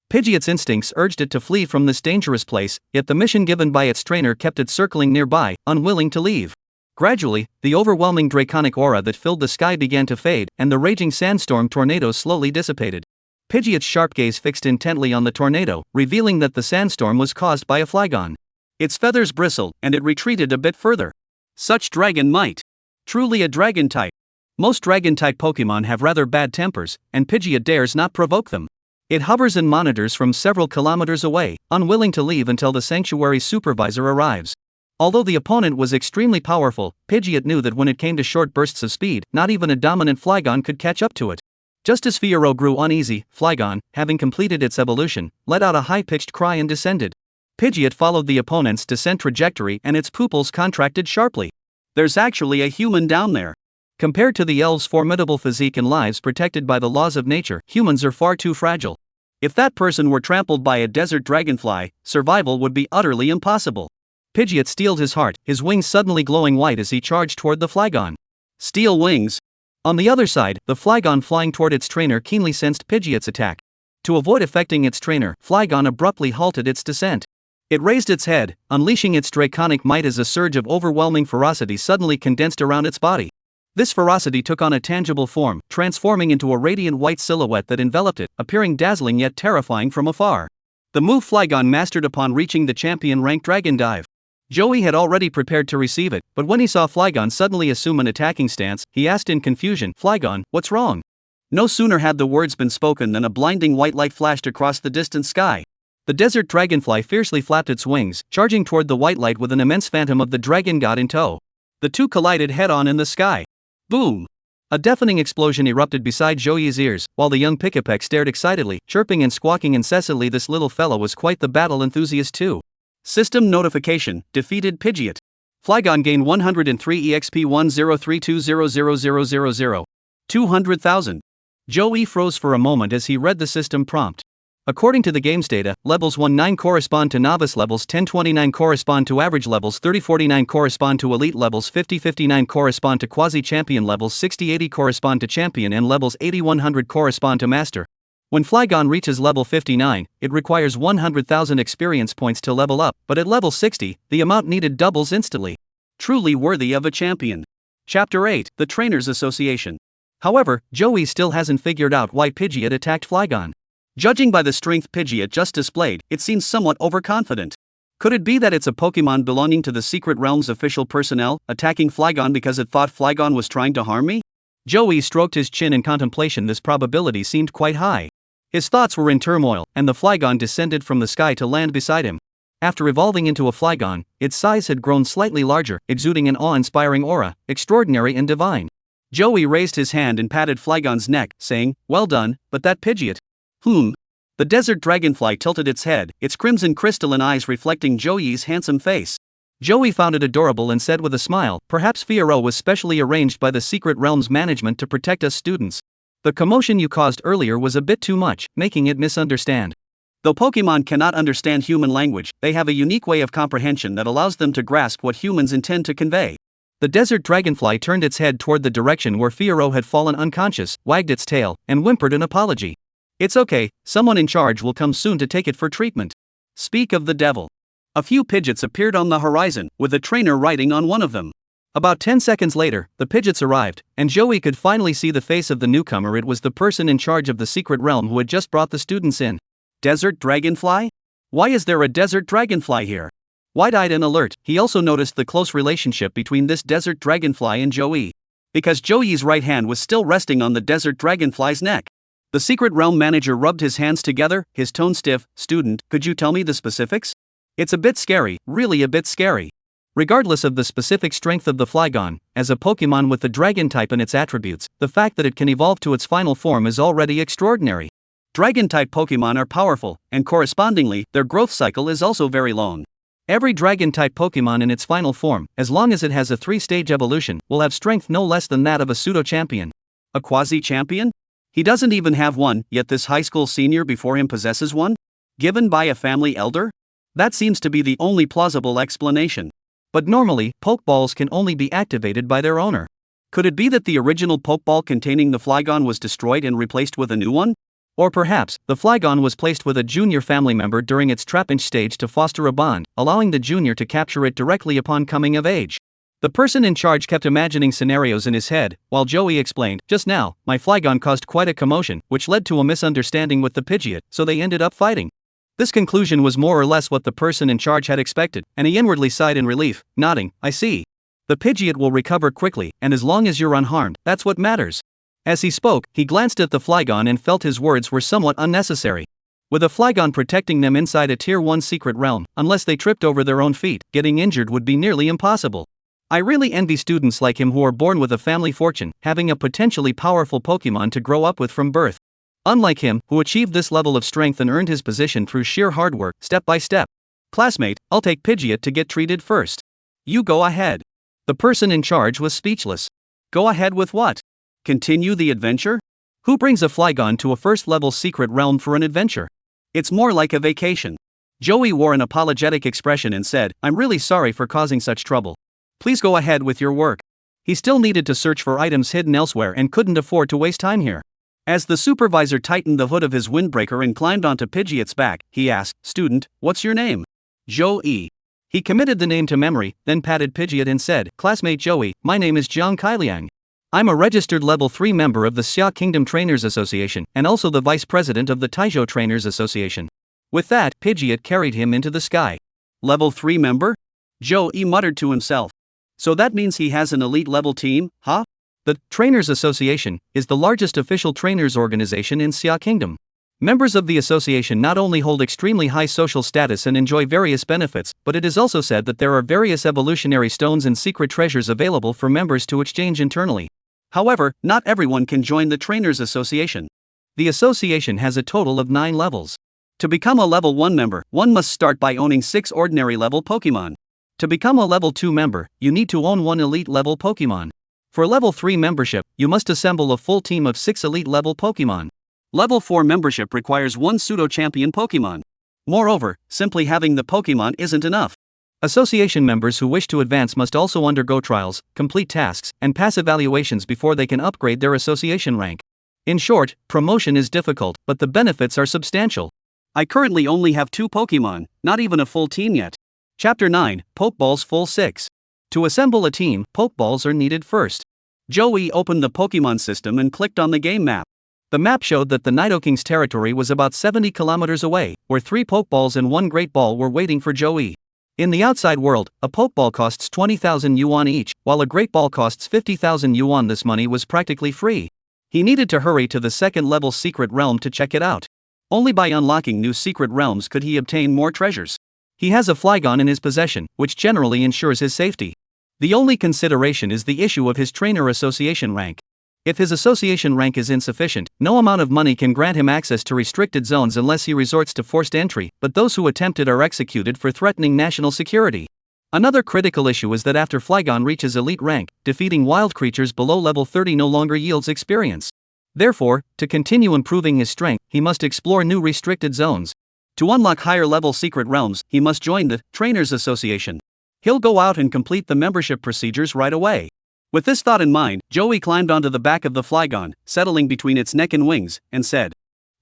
Pidgeot's instincts urged it to flee from this dangerous place, yet the mission given by its trainer kept it circling nearby, unwilling to leave. Gradually, the overwhelming draconic aura that filled the sky began to fade, and the raging sandstorm tornado slowly dissipated. Pidgeot's sharp gaze fixed intently on the tornado, revealing that the sandstorm was caused by a Flygon. Its feathers bristled, and it retreated a bit further. Such dragon might. Truly a dragon type. Most dragon-type Pokémon have rather bad tempers, and Pidgeot dares not provoke them. It hovers and monitors from several kilometers away, unwilling to leave until the sanctuary's supervisor arrives. Although the opponent was extremely powerful, Pidgeot knew that when it came to short bursts of speed, not even a dominant Flygon could catch up to it. Just as Fiero grew uneasy, Flygon, having completed its evolution, let out a high-pitched cry and descended. Pidgeot followed the opponent's descent trajectory and its pupils contracted sharply. There's actually a human down there. Compared to the elves' formidable physique and lives protected by the laws of nature, humans are far too fragile. If that person were trampled by a desert dragonfly, survival would be utterly impossible. Pidgeot steeled his heart, his wings suddenly glowing white as he charged toward the Flygon. Steel wings. On the other side, the Flygon flying toward its trainer keenly sensed Pidgeot's attack. To avoid affecting its trainer, Flygon abruptly halted its descent. It raised its head, unleashing its draconic might as a surge of overwhelming ferocity suddenly condensed around its body. This ferocity took on a tangible form, transforming into a radiant white silhouette that enveloped it, appearing dazzling yet terrifying from afar. The move Flygon mastered upon reaching the champion rank Dragon Dive. Joey had already prepared to receive it, but when he saw Flygon suddenly assume an attacking stance, he asked in confusion, "Flygon, what's wrong?" No sooner had the words been spoken than a blinding white light flashed across the distant sky. The desert dragonfly fiercely flapped its wings, charging toward the white light with an immense phantom of the dragon god in tow. The two collided head-on in the sky. Boom! A deafening explosion erupted beside Joey's ears, while the young Pikipek stared excitedly, chirping and squawking incessantly. This little fellow was quite the battle enthusiast too. System notification, defeated Pidgeot. Flygon gained 103 EXP 10320000. 200,000. Joey froze for a moment as he read the system prompt. According to the game's data, levels 1-9 correspond to novice levels, 10-29 correspond to average levels, 30-49 correspond to elite levels, 50-59 correspond to quasi-champion levels, 60-80 correspond to champion, and levels 80-100 correspond to master. When Flygon reaches level 59, it requires 100,000 experience points to level up, but at level 60, the amount needed doubles instantly. Truly worthy of a champion. Chapter 8, The Trainers Association. However, Joey still hasn't figured out why Pidgeot attacked Flygon. Judging by the strength Pidgeot just displayed, it seems somewhat overconfident. Could it be that it's a Pokemon belonging to the Secret Realm's official personnel, attacking Flygon because it thought Flygon was trying to harm me? Joey stroked his chin in contemplation. This probability seemed quite high. His thoughts were in turmoil, and the Flygon descended from the sky to land beside him. After evolving into a Flygon, its size had grown slightly larger, exuding an awe-inspiring aura, extraordinary and divine. Joey raised his hand and patted Flygon's neck, saying, "Well done, but that Pidgeot." The desert dragonfly tilted its head, its crimson crystalline eyes reflecting Joey's handsome face. Joey found it adorable and said with a smile, "Perhaps Fiero was specially arranged by the Secret Realm's management to protect us students. The commotion you caused earlier was a bit too much, making it misunderstand." Though Pokemon cannot understand human language, they have a unique way of comprehension that allows them to grasp what humans intend to convey. The desert dragonfly turned its head toward the direction where Fiero had fallen unconscious, wagged its tail, and whimpered an apology. "It's okay, someone in charge will come soon to take it for treatment." Speak of the devil. A few Pidgeots appeared on the horizon, with a trainer riding on one of them. About 10 seconds later, the Pidgeots arrived, and Joey could finally see the face of the newcomer. It was the person in charge of the Secret Realm who had just brought the students in. Desert Dragonfly? Why is there a Desert Dragonfly here? Wide-eyed and alert, he also noticed the close relationship between this Desert Dragonfly and Joey. Because Joey's right hand was still resting on the Desert Dragonfly's neck. The Secret Realm manager rubbed his hands together, his tone stiff. "Student, could you tell me the specifics? It's a bit scary, really a bit scary." Regardless of the specific strength of the Flygon, as a Pokemon with the Dragon type and its attributes, the fact that it can evolve to its final form is already extraordinary. Dragon-type Pokemon are powerful, and correspondingly, their growth cycle is also very long. Every Dragon-type Pokemon in its final form, as long as it has a 3-stage evolution, will have strength no less than that of a pseudo-champion. A quasi-champion? He doesn't even have one, yet this high school senior before him possesses one? Given by a family elder? That seems to be the only plausible explanation. But normally, Pokeballs can only be activated by their owner. Could it be that the original Pokeball containing the Flygon was destroyed and replaced with a new one? Or perhaps, the Flygon was placed with a junior family member during its trapinch stage to foster a bond, allowing the junior to capture it directly upon coming of age. The person in charge kept imagining scenarios in his head, while Joey explained, "Just now, my Flygon caused quite a commotion, which led to a misunderstanding with the Pidgeot, so they ended up fighting." This conclusion was more or less what the person in charge had expected, and he inwardly sighed in relief, nodding, "I see. The Pidgeot will recover quickly, and as long as you're unharmed, that's what matters." As he spoke, he glanced at the Flygon and felt his words were somewhat unnecessary. With a Flygon protecting them inside a Tier 1 secret realm, unless they tripped over their own feet, getting injured would be nearly impossible. I really envy students like him who are born with a family fortune, having a potentially powerful Pokemon to grow up with from birth. Unlike him, who achieved this level of strength and earned his position through sheer hard work, step by step. "Classmate, I'll take Pidgeot to get treated first." "You go ahead." The person in charge was speechless. Go ahead with what? Continue the adventure? Who brings a Flygon to a first-level secret realm for an adventure? It's more like a vacation. Joey wore an apologetic expression and said, "I'm really sorry for causing such trouble. Please go ahead with your work." He still needed to search for items hidden elsewhere and couldn't afford to waste time here. As the supervisor tightened the hood of his windbreaker and climbed onto Pidgeot's back, he asked, "Student, what's your name?" Joey. He committed the name to memory, then patted Pidgeot and said, "Classmate Joey, my name is Jiang Kailiang. I'm a registered level 3 member of the Xia Kingdom Trainers Association, and also the vice president of the Taizhou Trainers Association." With that, Pidgeot carried him into the sky. Level 3 member? Joey muttered to himself. So that means he has an elite level team, huh? The Trainers Association is the largest official trainers organization in Xia Kingdom. Members of the association not only hold extremely high social status and enjoy various benefits, but it is also said that there are various evolutionary stones and secret treasures available for members to exchange internally. However, not everyone can join the Trainers Association. The association has a total of 9 levels. To become a level 1 member, one must start by owning 6 ordinary level Pokemon. To become a level 2 member, you need to own 1 elite level Pokemon. For level 3 membership, you must assemble a full team of 6 elite level Pokemon. Level 4 membership requires 1 pseudo-champion Pokemon. Moreover, simply having the Pokemon isn't enough. Association members who wish to advance must also undergo trials, complete tasks, and pass evaluations before they can upgrade their association rank. In short, promotion is difficult, but the benefits are substantial. I currently only have 2 Pokemon, not even a full team yet. Chapter 9, Pokeballs Full 6. To assemble a team, Pokeballs are needed first. Joey opened the Pokemon system and clicked on the game map. The map showed that the Nidoking's territory was about 70 kilometers away, where 3 Pokeballs and 1 Great Ball were waiting for Joey. In the outside world, a Pokeball costs 20,000 yuan each, while a Great Ball costs 50,000 yuan. This money was practically free. He needed to hurry to the second-level secret realm to check it out. Only by unlocking new secret realms could he obtain more treasures. He has a Flygon in his possession, which generally ensures his safety. The only consideration is the issue of his trainer association rank. If his association rank is insufficient, no amount of money can grant him access to restricted zones unless he resorts to forced entry, but those who attempt it are executed for threatening national security. Another critical issue is that after Flygon reaches elite rank, defeating wild creatures below level 30 no longer yields experience. Therefore, to continue improving his strength, he must explore new restricted zones. To unlock higher level secret realms, he must join the Trainers Association. He'll go out and complete the membership procedures right away. With this thought in mind, Joey climbed onto the back of the Flygon, settling between its neck and wings, and said,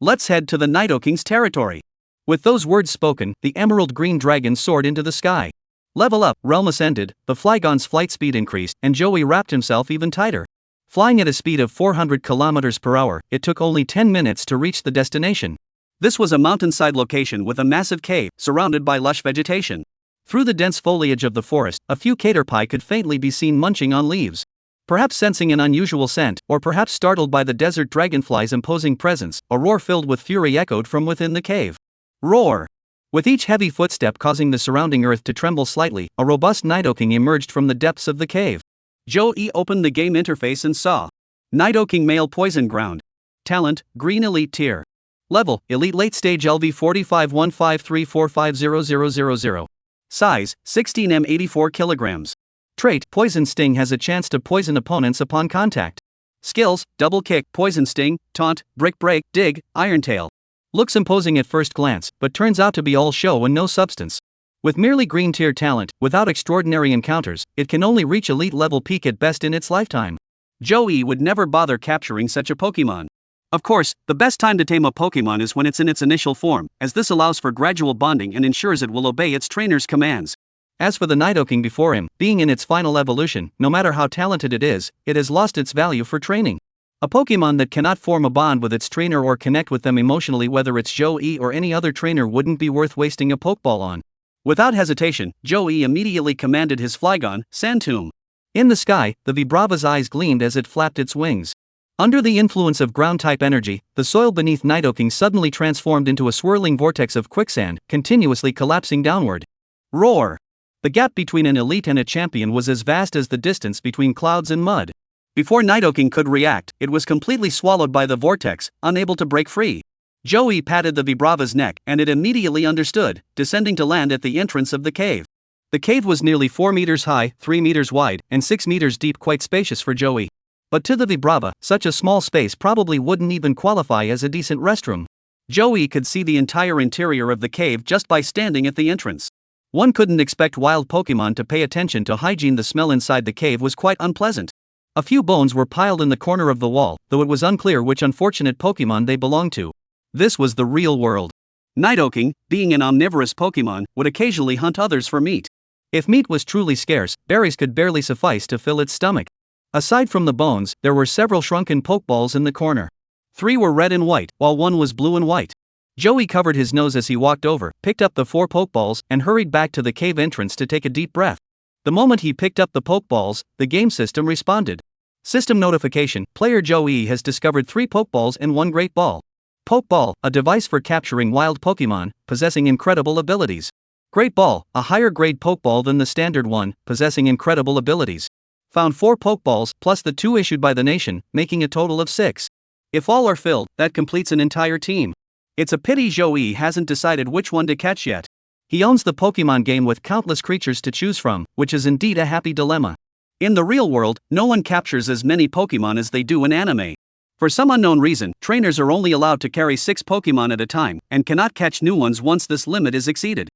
"Let's head to the Nidoking's territory." With those words spoken, the emerald green dragon soared into the sky. Level up, realm ascended, the Flygon's flight speed increased, and Joey wrapped himself even tighter. Flying at a speed of 400 km per hour, it took only 10 minutes to reach the destination. This was a mountainside location with a massive cave, surrounded by lush vegetation. Through the dense foliage of the forest, a few caterpie could faintly be seen munching on leaves. Perhaps sensing an unusual scent, or perhaps startled by the desert dragonfly's imposing presence, a roar filled with fury echoed from within the cave. Roar! With each heavy footstep causing the surrounding earth to tremble slightly, a robust Nidoking emerged from the depths of the cave. Joey opened the game interface and saw Nidoking Male Poison Ground. Talent, Green Elite Tier. Level, Elite Late Stage LV 451534500000. Size, 16 m 84 kilograms. Trait, Poison Sting has a chance to poison opponents upon contact. Skills, Double Kick, Poison Sting, Taunt, Brick Break, Dig, Iron Tail. Looks imposing at first glance, but turns out to be all show and no substance. With merely green tier talent, without extraordinary encounters, it can only reach elite level peak at best in its lifetime. Joey would never bother capturing such a Pokemon. Of course, the best time to tame a Pokemon is when it's in its initial form, as this allows for gradual bonding and ensures it will obey its trainer's commands. As for the Nidoking before him, being in its final evolution, no matter how talented it has lost its value for training. A Pokemon that cannot form a bond with its trainer or connect with them emotionally, whether it's Joey or any other trainer, wouldn't be worth wasting a Pokeball on. Without hesitation, Joey immediately commanded his Flygon, Sandtomb. In the sky, the Vibrava's eyes gleamed as it flapped its wings. Under the influence of ground-type energy, the soil beneath Nidoking suddenly transformed into a swirling vortex of quicksand, continuously collapsing downward. Roar! The gap between an elite and a champion was as vast as the distance between clouds and mud. Before Nidoking could react, it was completely swallowed by the vortex, unable to break free. Joey patted the Vibrava's neck, and it immediately understood, descending to land at the entrance of the cave. The cave was nearly 4 meters high, 3 meters wide, and 6 meters deep, quite spacious for Joey. But to the Vibrava, such a small space probably wouldn't even qualify as a decent restroom. Joey could see the entire interior of the cave just by standing at the entrance. One couldn't expect wild Pokemon to pay attention to hygiene. The smell inside the cave was quite unpleasant. A few bones were piled in the corner of the wall, though it was unclear which unfortunate Pokemon they belonged to. This was the real world. Nidoking, being an omnivorous Pokemon, would occasionally hunt others for meat. If meat was truly scarce, berries could barely suffice to fill its stomach. Aside from the bones, there were several shrunken Pokeballs in the corner. 3 were red and white, while 1 was blue and white. Joey covered his nose as he walked over, picked up the 4 Pokeballs, and hurried back to the cave entrance to take a deep breath. The moment he picked up the Pokeballs, the game system responded. System notification: player Joey has discovered 3 Pokeballs and 1 Great Ball. Pokeball, a device for capturing wild Pokemon, possessing incredible abilities. Great Ball, a higher grade Pokeball than the standard one, possessing incredible abilities. Found 4 Pokeballs, plus the 2 issued by the nation, making a total of 6. If all are filled, that completes an entire team. It's a pity Joey hasn't decided which one to catch yet. He owns the Pokemon game with countless creatures to choose from, which is indeed a happy dilemma. In the real world, no one captures as many Pokemon as they do in anime. For some unknown reason, trainers are only allowed to carry 6 Pokemon at a time, and cannot catch new ones once this limit is exceeded.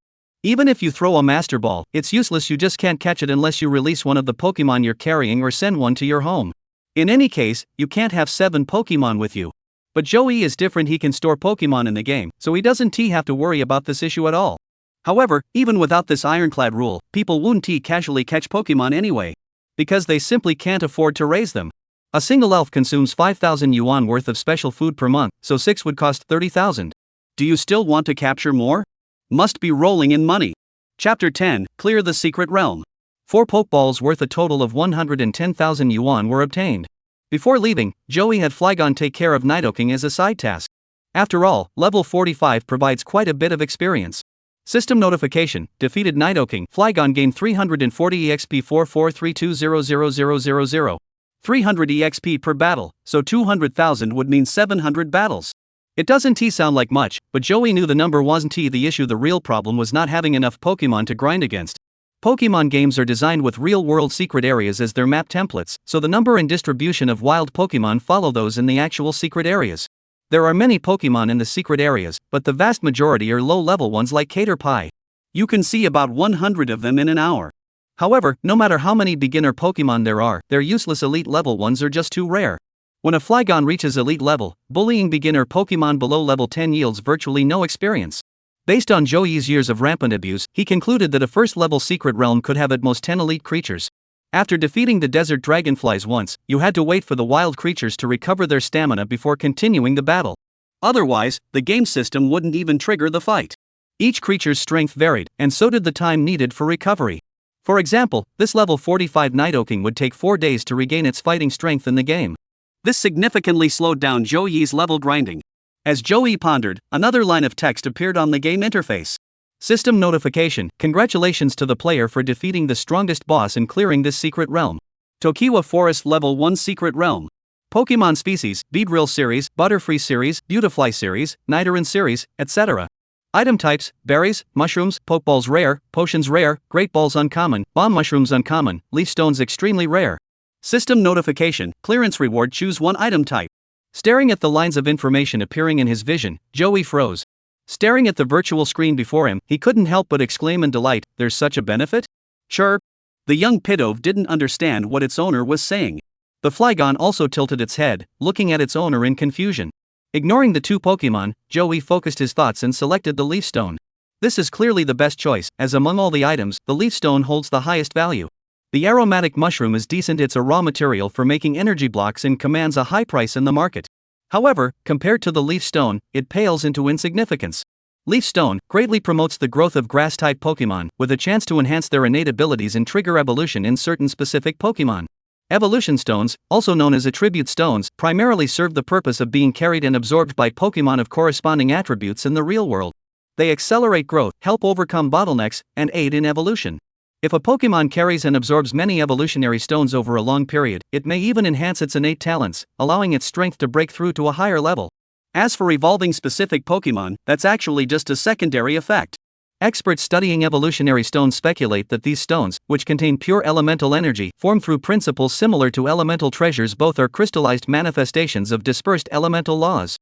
Even if you throw a Master Ball, it's useless, you just can't catch it unless you release one of the Pokemon you're carrying or send one to your home. In any case, you can't have 7 Pokemon with you. But Joey is different, he can store Pokemon in the game, so he doesn't have to worry about this issue at all. However, even without this ironclad rule, people wouldn't casually catch Pokemon anyway. Because they simply can't afford to raise them. A single elf consumes 5,000 yuan worth of special food per month, so 6 would cost 30,000. Do you still want to capture more? Must be rolling in money. Chapter 10, Clear the Secret Realm. 4 Pokeballs worth a total of 110,000 yuan were obtained. Before leaving, Joey had Flygon take care of Nidoking as a side task. After all, level 45 provides quite a bit of experience. System notification, defeated Nidoking, Flygon gained 340 EXP 4432000000. 300 EXP per battle, so 200,000 would mean 700 battles. It doesn't sound like much, but Joey knew the number wasn't the issue. The real problem was not having enough Pokemon to grind against. Pokemon games are designed with real-world secret areas as their map templates, so the number and distribution of wild Pokemon follow those in the actual secret areas. There are many Pokemon in the secret areas, but the vast majority are low-level ones like Caterpie. You can see about 100 of them in an hour. However, no matter how many beginner Pokemon there are, their useless elite level ones are just too rare. When a Flygon reaches elite level, bullying beginner Pokemon below level 10 yields virtually no experience. Based on Joey's years of rampant abuse, he concluded that a first-level secret realm could have at most 10 elite creatures. After defeating the desert dragonflies once, you had to wait for the wild creatures to recover their stamina before continuing the battle. Otherwise, the game system wouldn't even trigger the fight. Each creature's strength varied, and so did the time needed for recovery. For example, this level 45 Nidoking would take 4 days to regain its fighting strength in the game. This significantly slowed down Joey's level grinding. As Joey pondered, another line of text appeared on the game interface. System notification, congratulations to the player for defeating the strongest boss and clearing this secret realm. Tokiwa Forest Level 1 Secret Realm. Pokemon species, Beedrill series, Butterfree series, Beautifly series, Nidoran series, etc. Item types, berries, mushrooms, Pokeballs rare, potions rare, Great Balls uncommon, bomb mushrooms uncommon, leaf stones extremely rare. System notification, clearance reward, choose one item type. Staring at the lines of information appearing in his vision, Joey froze. Staring at the virtual screen before him, he couldn't help but exclaim in delight, there's such a benefit? Chirp. The young Pidove didn't understand what its owner was saying. The Flygon also tilted its head, looking at its owner in confusion. Ignoring the 2 Pokemon, Joey focused his thoughts and selected the Leaf Stone. This is clearly the best choice, as among all the items, the Leaf Stone holds the highest value. The aromatic mushroom is decent, it's a raw material for making energy blocks and commands a high price in the market. However, compared to the Leaf Stone, it pales into insignificance. Leaf Stone greatly promotes the growth of grass-type Pokemon, with a chance to enhance their innate abilities and trigger evolution in certain specific Pokemon. Evolution stones, also known as attribute stones, primarily serve the purpose of being carried and absorbed by Pokemon of corresponding attributes in the real world. They accelerate growth, help overcome bottlenecks, and aid in evolution. If a Pokemon carries and absorbs many evolutionary stones over a long period, it may even enhance its innate talents, allowing its strength to break through to a higher level. As for evolving specific Pokemon, that's actually just a secondary effect. Experts studying evolutionary stones speculate that these stones, which contain pure elemental energy, form through principles similar to elemental treasures. Both are crystallized manifestations of dispersed elemental laws.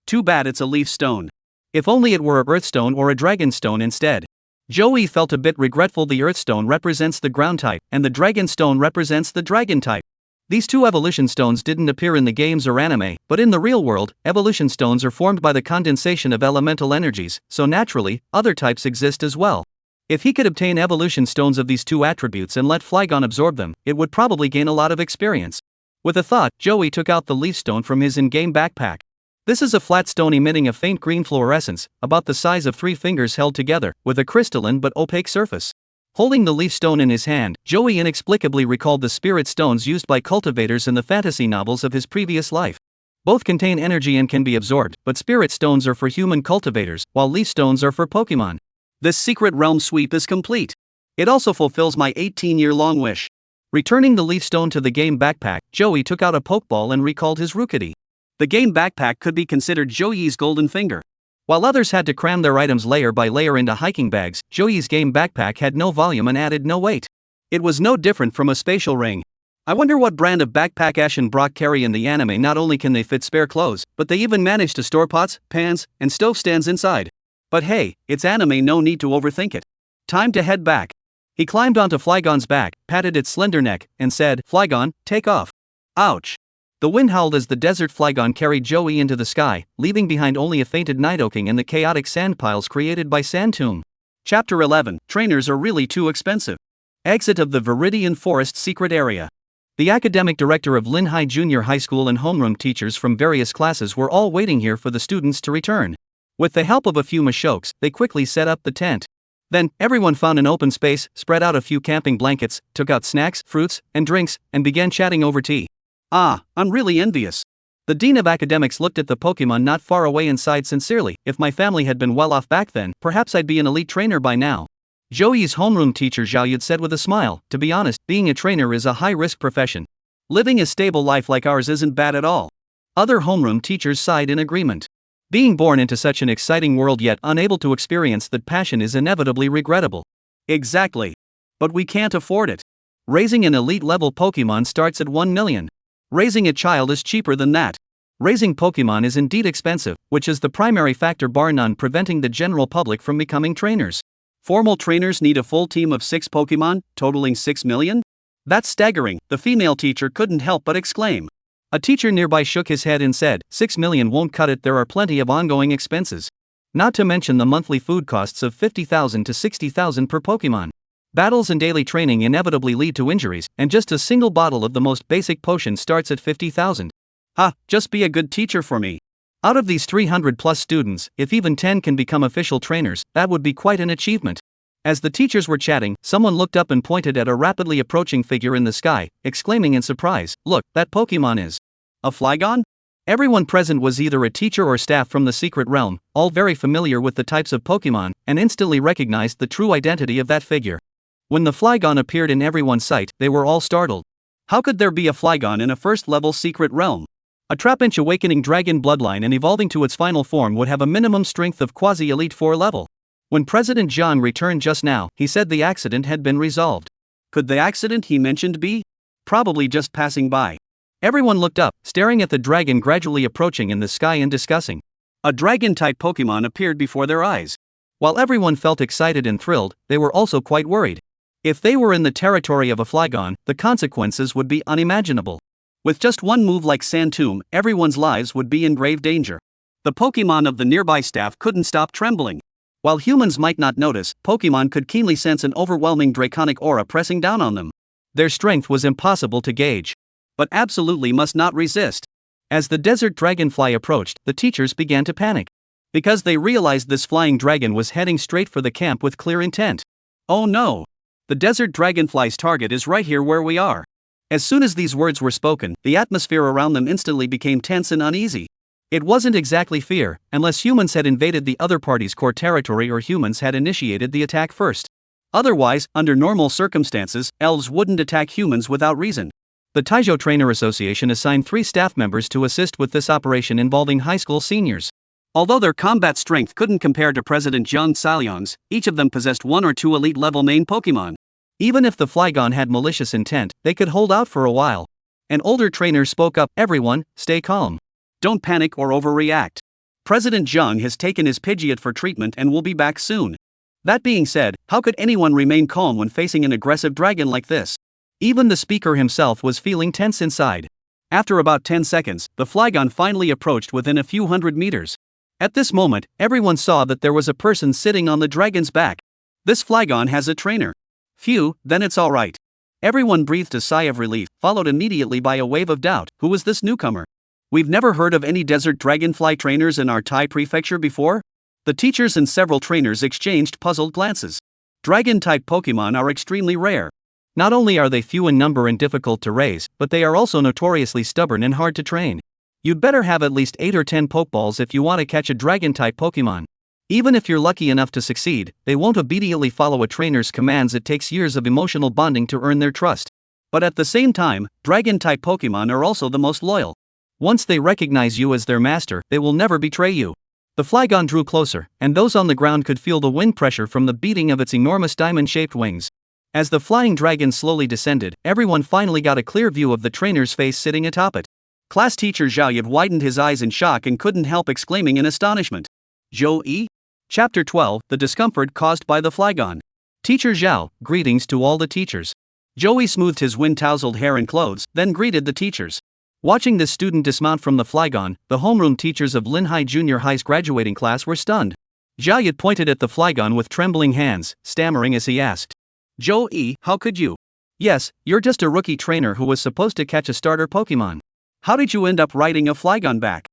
Too bad it's a leaf stone. If only it were a earth stone or a dragon stone instead. Joey felt a bit regretful. The earth stone represents the ground type, and the dragon stone represents the dragon type. These 2 evolution stones didn't appear in the games or anime, but in the real world, evolution stones are formed by the condensation of elemental energies, so naturally, other types exist as well. If he could obtain evolution stones of these 2 attributes and let Flygon absorb them, it would probably gain a lot of experience. With a thought, Joey took out the leaf stone from his in-game backpack. This is a flat stone emitting a faint green fluorescence, about the size of 3 fingers held together, with a crystalline but opaque surface. Holding the leaf stone in his hand, Joey inexplicably recalled the spirit stones used by cultivators in the fantasy novels of his previous life. Both contain energy and can be absorbed, but spirit stones are for human cultivators, while leaf stones are for Pokemon. This secret realm sweep is complete. It also fulfills my 18-year-long wish. Returning the leaf stone to the game backpack, Joey took out a Pokeball and recalled his Rookidee. The game backpack could be considered Joey's golden finger. While others had to cram their items layer by layer into hiking bags, Joey's game backpack had no volume and added no weight. It was no different from a spatial ring. I wonder what brand of backpack Ash and Brock carry in the anime. Not only can they fit spare clothes, but they even manage to store pots, pans, and stove stands inside. But hey, it's anime, no need to overthink it. Time to head back. He climbed onto Flygon's back, patted its slender neck, and said, "Flygon, take off." Ouch. The wind howled as the desert Flygon carried Joey into the sky, leaving behind only a fainted Nidoking and the chaotic sand piles created by Sand Tomb. Chapter 11. Trainers are really too expensive. Exit of the Viridian Forest secret area. The academic director of Linhai Junior High School and homeroom teachers from various classes were all waiting here for the students to return. With the help of a few Mashokes, they quickly set up the tent. Then, everyone found an open space, spread out a few camping blankets, took out snacks, fruits, and drinks, and began chatting over tea. Ah, I'm really envious. The Dean of Academics looked at the Pokemon not far away and sighed sincerely. If my family had been well off back then, perhaps I'd be an elite trainer by now. Joey's homeroom teacher Xiaoyud said with a smile, "To be honest, being a trainer is a high-risk profession. Living a stable life like ours isn't bad at all." Other homeroom teachers sighed in agreement. Being born into such an exciting world yet unable to experience that passion is inevitably regrettable. Exactly. But we can't afford it. Raising an elite-level Pokemon starts at 1 million. Raising a child is cheaper than that. Raising Pokemon is indeed expensive, which is the primary factor bar none preventing the general public from becoming trainers. Formal trainers need a full team of 6 Pokemon, totaling 6 million? That's staggering, the female teacher couldn't help but exclaim. A teacher nearby shook his head and said, 6 million won't cut it, there are plenty of ongoing expenses. Not to mention the monthly food costs of 50,000 to 60,000 per Pokemon. Battles and daily training inevitably lead to injuries, and just a single bottle of the most basic potion starts at 50,000. Ha, just be a good teacher for me. Out of these 300 plus students, if even 10 can become official trainers, that would be quite an achievement. As the teachers were chatting, someone looked up and pointed at a rapidly approaching figure in the sky, exclaiming in surprise, "Look, that Pokemon is a Flygon?" Everyone present was either a teacher or staff from the secret realm, all very familiar with the types of Pokemon, and instantly recognized the true identity of that figure. When the Flygon appeared in everyone's sight, they were all startled. How could there be a Flygon in a first-level secret realm? A Trapinch awakening dragon bloodline and evolving to its final form would have a minimum strength of quasi-elite 4 level. When President Zhang returned just now, he said the accident had been resolved. Could the accident he mentioned be? Probably just passing by. Everyone looked up, staring at the dragon gradually approaching in the sky and discussing. A dragon-type Pokemon appeared before their eyes. While everyone felt excited and thrilled, they were also quite worried. If they were in the territory of a Flygon, the consequences would be unimaginable. With just one move like Sand Tomb, everyone's lives would be in grave danger. The Pokemon of the nearby staff couldn't stop trembling. While humans might not notice, Pokemon could keenly sense an overwhelming draconic aura pressing down on them. Their strength was impossible to gauge. But absolutely must not resist. As the desert dragonfly approached, the teachers began to panic. Because they realized this flying dragon was heading straight for the camp with clear intent. Oh no! The desert dragonfly's target is right here where we are. As soon as these words were spoken, the atmosphere around them instantly became tense and uneasy. It wasn't exactly fear, unless humans had invaded the other party's core territory or humans had initiated the attack first. Otherwise, under normal circumstances, elves wouldn't attack humans without reason. The Taijo Trainer Association assigned 3 staff members to assist with this operation involving high school seniors. Although their combat strength couldn't compare to President Zhang Salyang's, each of them possessed 1 or 2 elite-level main Pokemon. Even if the Flygon had malicious intent, they could hold out for a while. An older trainer spoke up, "Everyone, stay calm. Don't panic or overreact. President Zhang has taken his Pidgeot for treatment and will be back soon." That being said, how could anyone remain calm when facing an aggressive dragon like this? Even the speaker himself was feeling tense inside. After about 10 seconds, the Flygon finally approached within a few hundred meters. At this moment, everyone saw that there was a person sitting on the dragon's back. This Flygon has a trainer. Phew, then it's alright. Everyone breathed a sigh of relief, followed immediately by a wave of doubt. Who was this newcomer? We've never heard of any desert dragonfly trainers in our Tai prefecture before? The teachers and several trainers exchanged puzzled glances. Dragon-type Pokemon are extremely rare. Not only are they few in number and difficult to raise, but they are also notoriously stubborn and hard to train. You'd better have at least 8 or 10 Pokeballs if you want to catch a dragon-type Pokemon. Even if you're lucky enough to succeed, they won't obediently follow a trainer's commands. It takes years of emotional bonding to earn their trust. But at the same time, dragon-type Pokemon are also the most loyal. Once they recognize you as their master, they will never betray you. The Flygon drew closer, and those on the ground could feel the wind pressure from the beating of its enormous diamond-shaped wings. As the flying dragon slowly descended, everyone finally got a clear view of the trainer's face sitting atop it. Class teacher Zhao Yud widened his eyes in shock and couldn't help exclaiming in astonishment. Zhou-yi? Chapter 12, The Discomfort Caused by the Flygon. Teacher Zhao, greetings to all the teachers. Zhou-yi smoothed his wind-tousled hair and clothes, then greeted the teachers. Watching this student dismount from the Flygon, the homeroom teachers of Linhai Junior High's graduating class were stunned. Zhao Yud pointed at the Flygon with trembling hands, stammering as he asked. Zhou-yi, how could you? Yes, you're just a rookie trainer who was supposed to catch a starter Pokemon. How did you end up riding a Flygon back?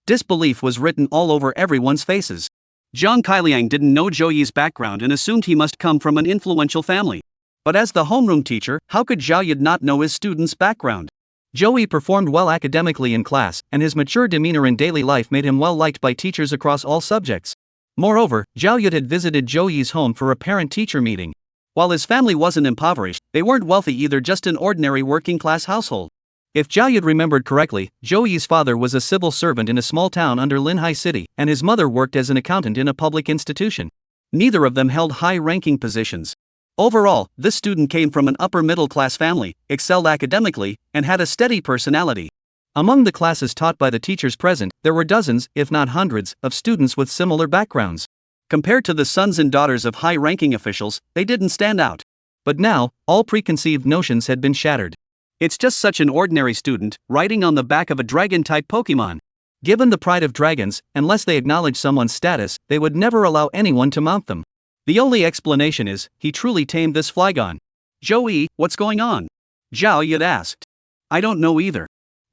Disbelief was written all over everyone's faces. Zhang Kailiang didn't know Zhou-yi's background and assumed he must come from an influential family. But as the homeroom teacher, how could Zhao Yud not know his student's background? Zhou-yi performed well academically in class, and his mature demeanor in daily life made him well liked by teachers across all subjects. Moreover, Zhao Yud had visited Zhou-yi's home for a parent-teacher meeting. While his family wasn't impoverished, they weren't wealthy either, just an ordinary working-class household. If Zhao Yud remembered correctly, Zhou-yi's father was a civil servant in a small town under Linhai City, and his mother worked as an accountant in a public institution. Neither of them held high-ranking positions. Overall, this student came from an upper-middle-class family, excelled academically, and had a steady personality. Among the classes taught by the teachers present, there were dozens, if not hundreds, of students with similar backgrounds. Compared to the sons and daughters of high-ranking officials, they didn't stand out. But now, all preconceived notions had been shattered. It's just such an ordinary student, riding on the back of a dragon-type Pokemon. Given the pride of dragons, unless they acknowledge someone's status, they would never allow anyone to mount them. The only explanation is, he truly tamed this Flygon. Zhou-yi, what's going on? Zhao Yud asked. I don't know either.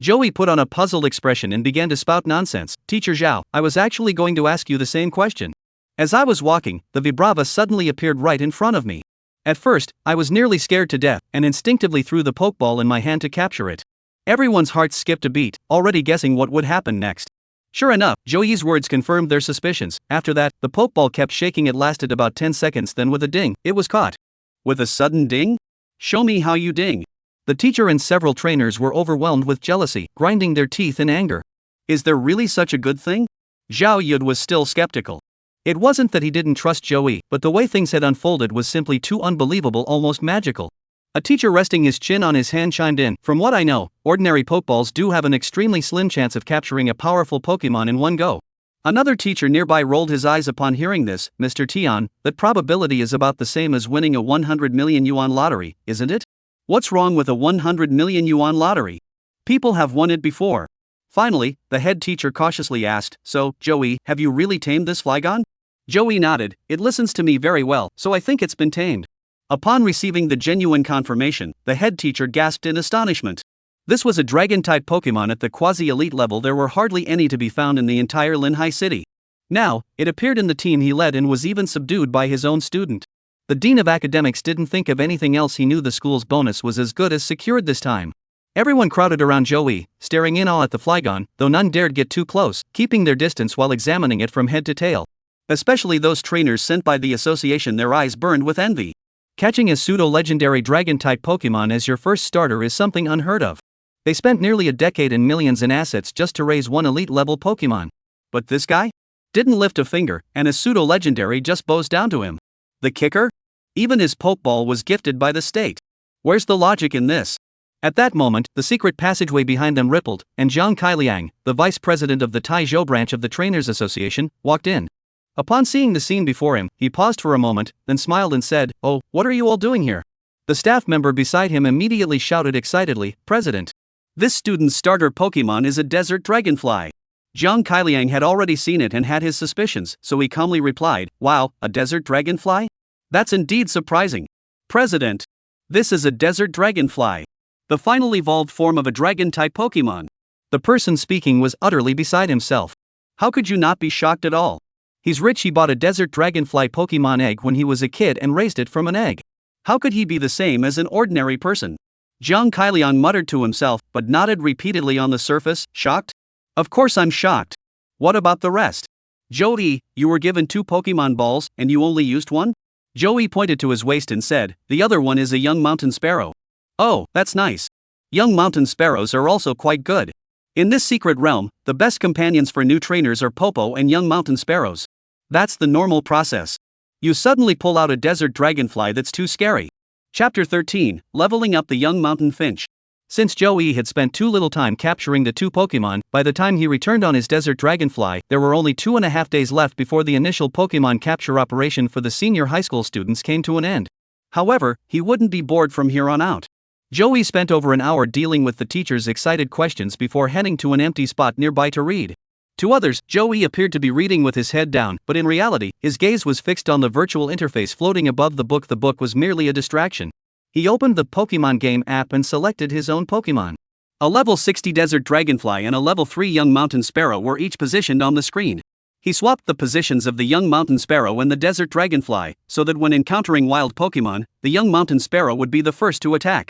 Zhou-yi put on a puzzled expression and began to spout nonsense. Teacher Zhao, I was actually going to ask you the same question. As I was walking, the Vibrava suddenly appeared right in front of me. At first, I was nearly scared to death, and instinctively threw the Pokeball in my hand to capture it. Everyone's hearts skipped a beat, already guessing what would happen next. Sure enough, Zhou-yi's words confirmed their suspicions. After that, the Pokeball kept shaking. It lasted about 10 seconds, then with a ding, it was caught. With a sudden ding? Show me how you ding. The teacher and several trainers were overwhelmed with jealousy, grinding their teeth in anger. Is there really such a good thing? Zhao Yud was still skeptical. It wasn't that he didn't trust Zhou-yi, but the way things had unfolded was simply too unbelievable, almost magical. A teacher resting his chin on his hand chimed in. From what I know, ordinary Pokeballs do have an extremely slim chance of capturing a powerful Pokemon in one go. Another teacher nearby rolled his eyes upon hearing this. Mr. Tian, that probability is about the same as winning a 100 million yuan lottery, isn't it? What's wrong with a 100 million yuan lottery? People have won it before. Finally, the head teacher cautiously asked, so, Zhou-yi, have you really tamed this Flygon? Zhou-yi nodded. It listens to me very well, so I think it's been tamed. Upon receiving the genuine confirmation, the head teacher gasped in astonishment. This was a dragon-type Pokemon at the quasi-elite level. There were hardly any to be found in the entire Linhai City. Now, it appeared in the team he led and was even subdued by his own student. The dean of academics didn't think of anything else. He knew the school's bonus was as good as secured this time. Everyone crowded around Zhou-yi, staring in awe at the Flygon, though none dared get too close, keeping their distance while examining it from head to tail. Especially those trainers sent by the association, their eyes burned with envy. Catching a pseudo-legendary dragon-type Pokemon as your first starter is something unheard of. They spent nearly a decade and millions in assets just to raise one elite-level Pokemon. But this guy? Didn't lift a finger, and a pseudo-legendary just bows down to him. The kicker? Even his Pokeball was gifted by the state. Where's the logic in this? At that moment, the secret passageway behind them rippled, and Zhang Kailiang, the vice president of the Taizhou branch of the Trainers Association, walked in. Upon seeing the scene before him, he paused for a moment, then smiled and said, "Oh, what are you all doing here?" The staff member beside him immediately shouted excitedly, "President! This student's starter Pokemon is a desert dragonfly." Zhang Kailiang had already seen it and had his suspicions, so he calmly replied, "Wow, a desert dragonfly? That's indeed surprising. President! This is a desert dragonfly. The final evolved form of a dragon-type Pokemon." The person speaking was utterly beside himself. How could you not be shocked at all? He's rich. He bought a desert dragonfly Pokemon egg when he was a kid and raised it from an egg. How could he be the same as an ordinary person? Zhang Kailiang muttered to himself, but nodded repeatedly on the surface. Shocked? Of course I'm shocked. What about the rest? Zhou-yi, you were given 2 Pokemon balls, and you only used one? Zhou-yi pointed to his waist and said, the other one is a young mountain sparrow. Oh, that's nice. Young mountain sparrows are also quite good. In this secret realm, the best companions for new trainers are Popo and young mountain sparrows. That's the normal process. You suddenly pull out a desert dragonfly that's too scary. Chapter 13, Leveling Up the Young Mountain Finch. Since Joey had spent too little time capturing the two Pokemon, by the time he returned on his desert dragonfly, there were only 2.5 days left before the initial Pokemon capture operation for the senior high school students came to an end. However, he wouldn't be bored from here on out. Joey spent over an hour dealing with the teacher's excited questions before heading to an empty spot nearby to read. To others, Joey appeared to be reading with his head down, but in reality, his gaze was fixed on the virtual interface floating above the book. The book was merely a distraction. He opened the Pokemon game app and selected his own Pokemon. A level 60 Desert Dragonfly and a level 3 Young Mountain Sparrow were each positioned on the screen. He swapped the positions of the Young Mountain Sparrow and the Desert Dragonfly, so that when encountering wild Pokemon, the Young Mountain Sparrow would be the first to attack.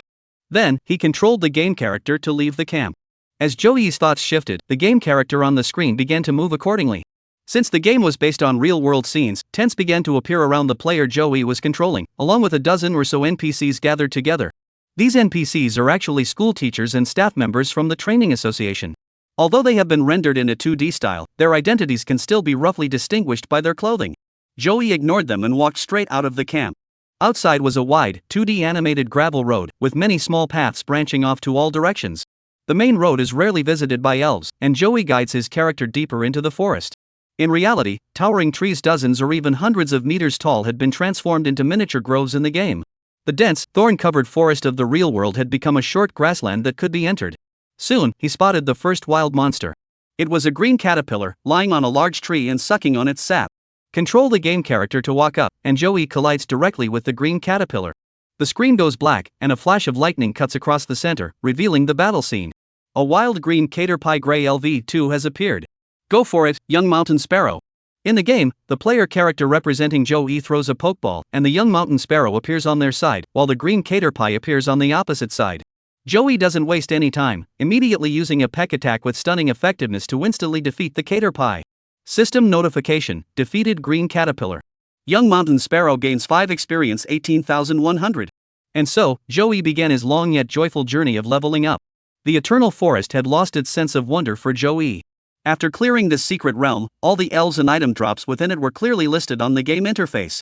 Then, he controlled the game character to leave the camp. As Joey's thoughts shifted, the game character on the screen began to move accordingly. Since the game was based on real-world scenes, tents began to appear around the player Joey was controlling, along with a dozen or so NPCs gathered together. These NPCs are actually school teachers and staff members from the training association. Although they have been rendered in a 2D style, their identities can still be roughly distinguished by their clothing. Joey ignored them and walked straight out of the camp. Outside was a wide, 2D animated gravel road, with many small paths branching off to all directions. The main road is rarely visited by elves, and Joey guides his character deeper into the forest. In reality, towering trees dozens or even hundreds of meters tall had been transformed into miniature groves in the game. The dense, thorn-covered forest of the real world had become a short grassland that could be entered. Soon, he spotted the first wild monster. It was a green caterpillar, lying on a large tree and sucking on its sap. Control the game character to walk up, and Joey collides directly with the green caterpillar. The screen goes black, and a flash of lightning cuts across the center, revealing the battle scene. A wild green Caterpie Gray LV2 has appeared. Go for it, Young Mountain Sparrow. In the game, the player character representing Joey throws a Pokeball, and the Young Mountain Sparrow appears on their side, while the green Caterpie appears on the opposite side. Joey doesn't waste any time, immediately using a peck attack with stunning effectiveness to instantly defeat the Caterpie. System notification, defeated green caterpillar. Young Mountain Sparrow gains 5 experience 18,100. And so, Joey began his long yet joyful journey of leveling up. The Eternal Forest had lost its sense of wonder for Joey. After clearing this secret realm, all the elves and item drops within it were clearly listed on the game interface.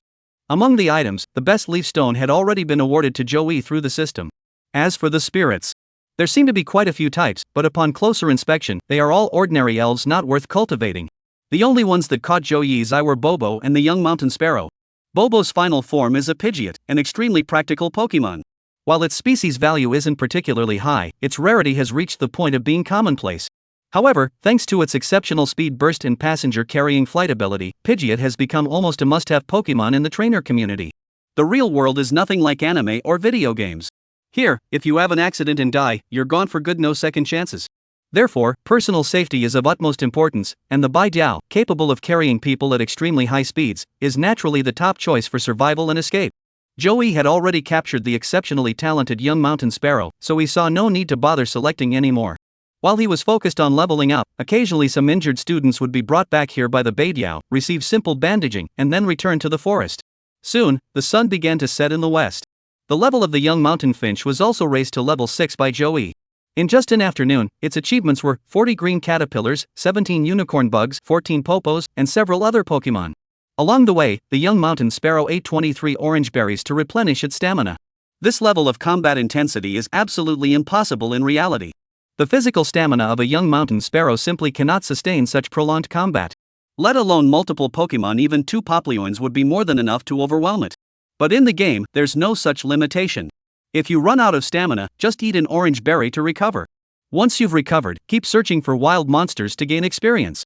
Among the items, the best leaf stone had already been awarded to Joey through the system. As for the spirits, there seem to be quite a few types, but upon closer inspection, they are all ordinary elves not worth cultivating. The only ones that caught Joey's eye were Bobo and the Young Mountain Sparrow. Bobo's final form is a Pidgeot, an extremely practical Pokemon. While its species value isn't particularly high, its rarity has reached the point of being commonplace. However, thanks to its exceptional speed burst and passenger-carrying flight ability, Pidgeot has become almost a must-have Pokemon in the trainer community. The real world is nothing like anime or video games. Here, if you have an accident and die, you're gone for good, no second chances. Therefore, personal safety is of utmost importance, and the Baidiao, capable of carrying people at extremely high speeds, is naturally the top choice for survival and escape. Joey had already captured the exceptionally talented Young Mountain Sparrow, so he saw no need to bother selecting any more. While he was focused on leveling up, occasionally some injured students would be brought back here by the Baidiao, receive simple bandaging, and then return to the forest. Soon, the sun began to set in the west. The level of the Young Mountain Finch was also raised to level 6 by Joey. In just an afternoon, its achievements were 40 green caterpillars, 17 unicorn bugs, 14 popos, and several other Pokemon. Along the way, the Young Mountain Sparrow ate 23 orange berries to replenish its stamina. This level of combat intensity is absolutely impossible in reality. The physical stamina of a Young Mountain Sparrow simply cannot sustain such prolonged combat. Let alone multiple Pokemon, even 2 Popplioins would be more than enough to overwhelm it. But in the game, there's no such limitation. If you run out of stamina, just eat an orange berry to recover. Once you've recovered, keep searching for wild monsters to gain experience.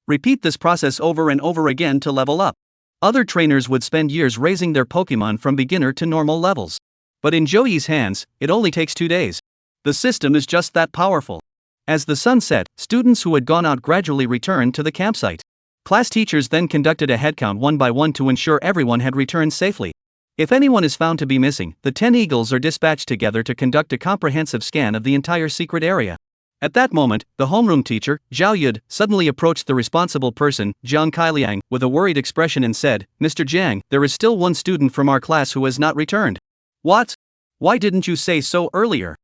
Repeat this process over and over again to level up. Other trainers would spend years raising their Pokemon from beginner to normal levels. But in Joey's hands, it only takes 2 days. The system is just that powerful. As the sun set, students who had gone out gradually returned to the campsite. Class teachers then conducted a headcount one by one to ensure everyone had returned safely. If anyone is found to be missing, the 10 Eagles are dispatched together to conduct a comprehensive scan of the entire secret area. At that moment, the homeroom teacher, Zhao Yud, suddenly approached the responsible person, Jiang Kailiang, with a worried expression and said, "Mr. Jiang, there is still one student from our class who has not returned." "What? Why didn't you say so earlier?"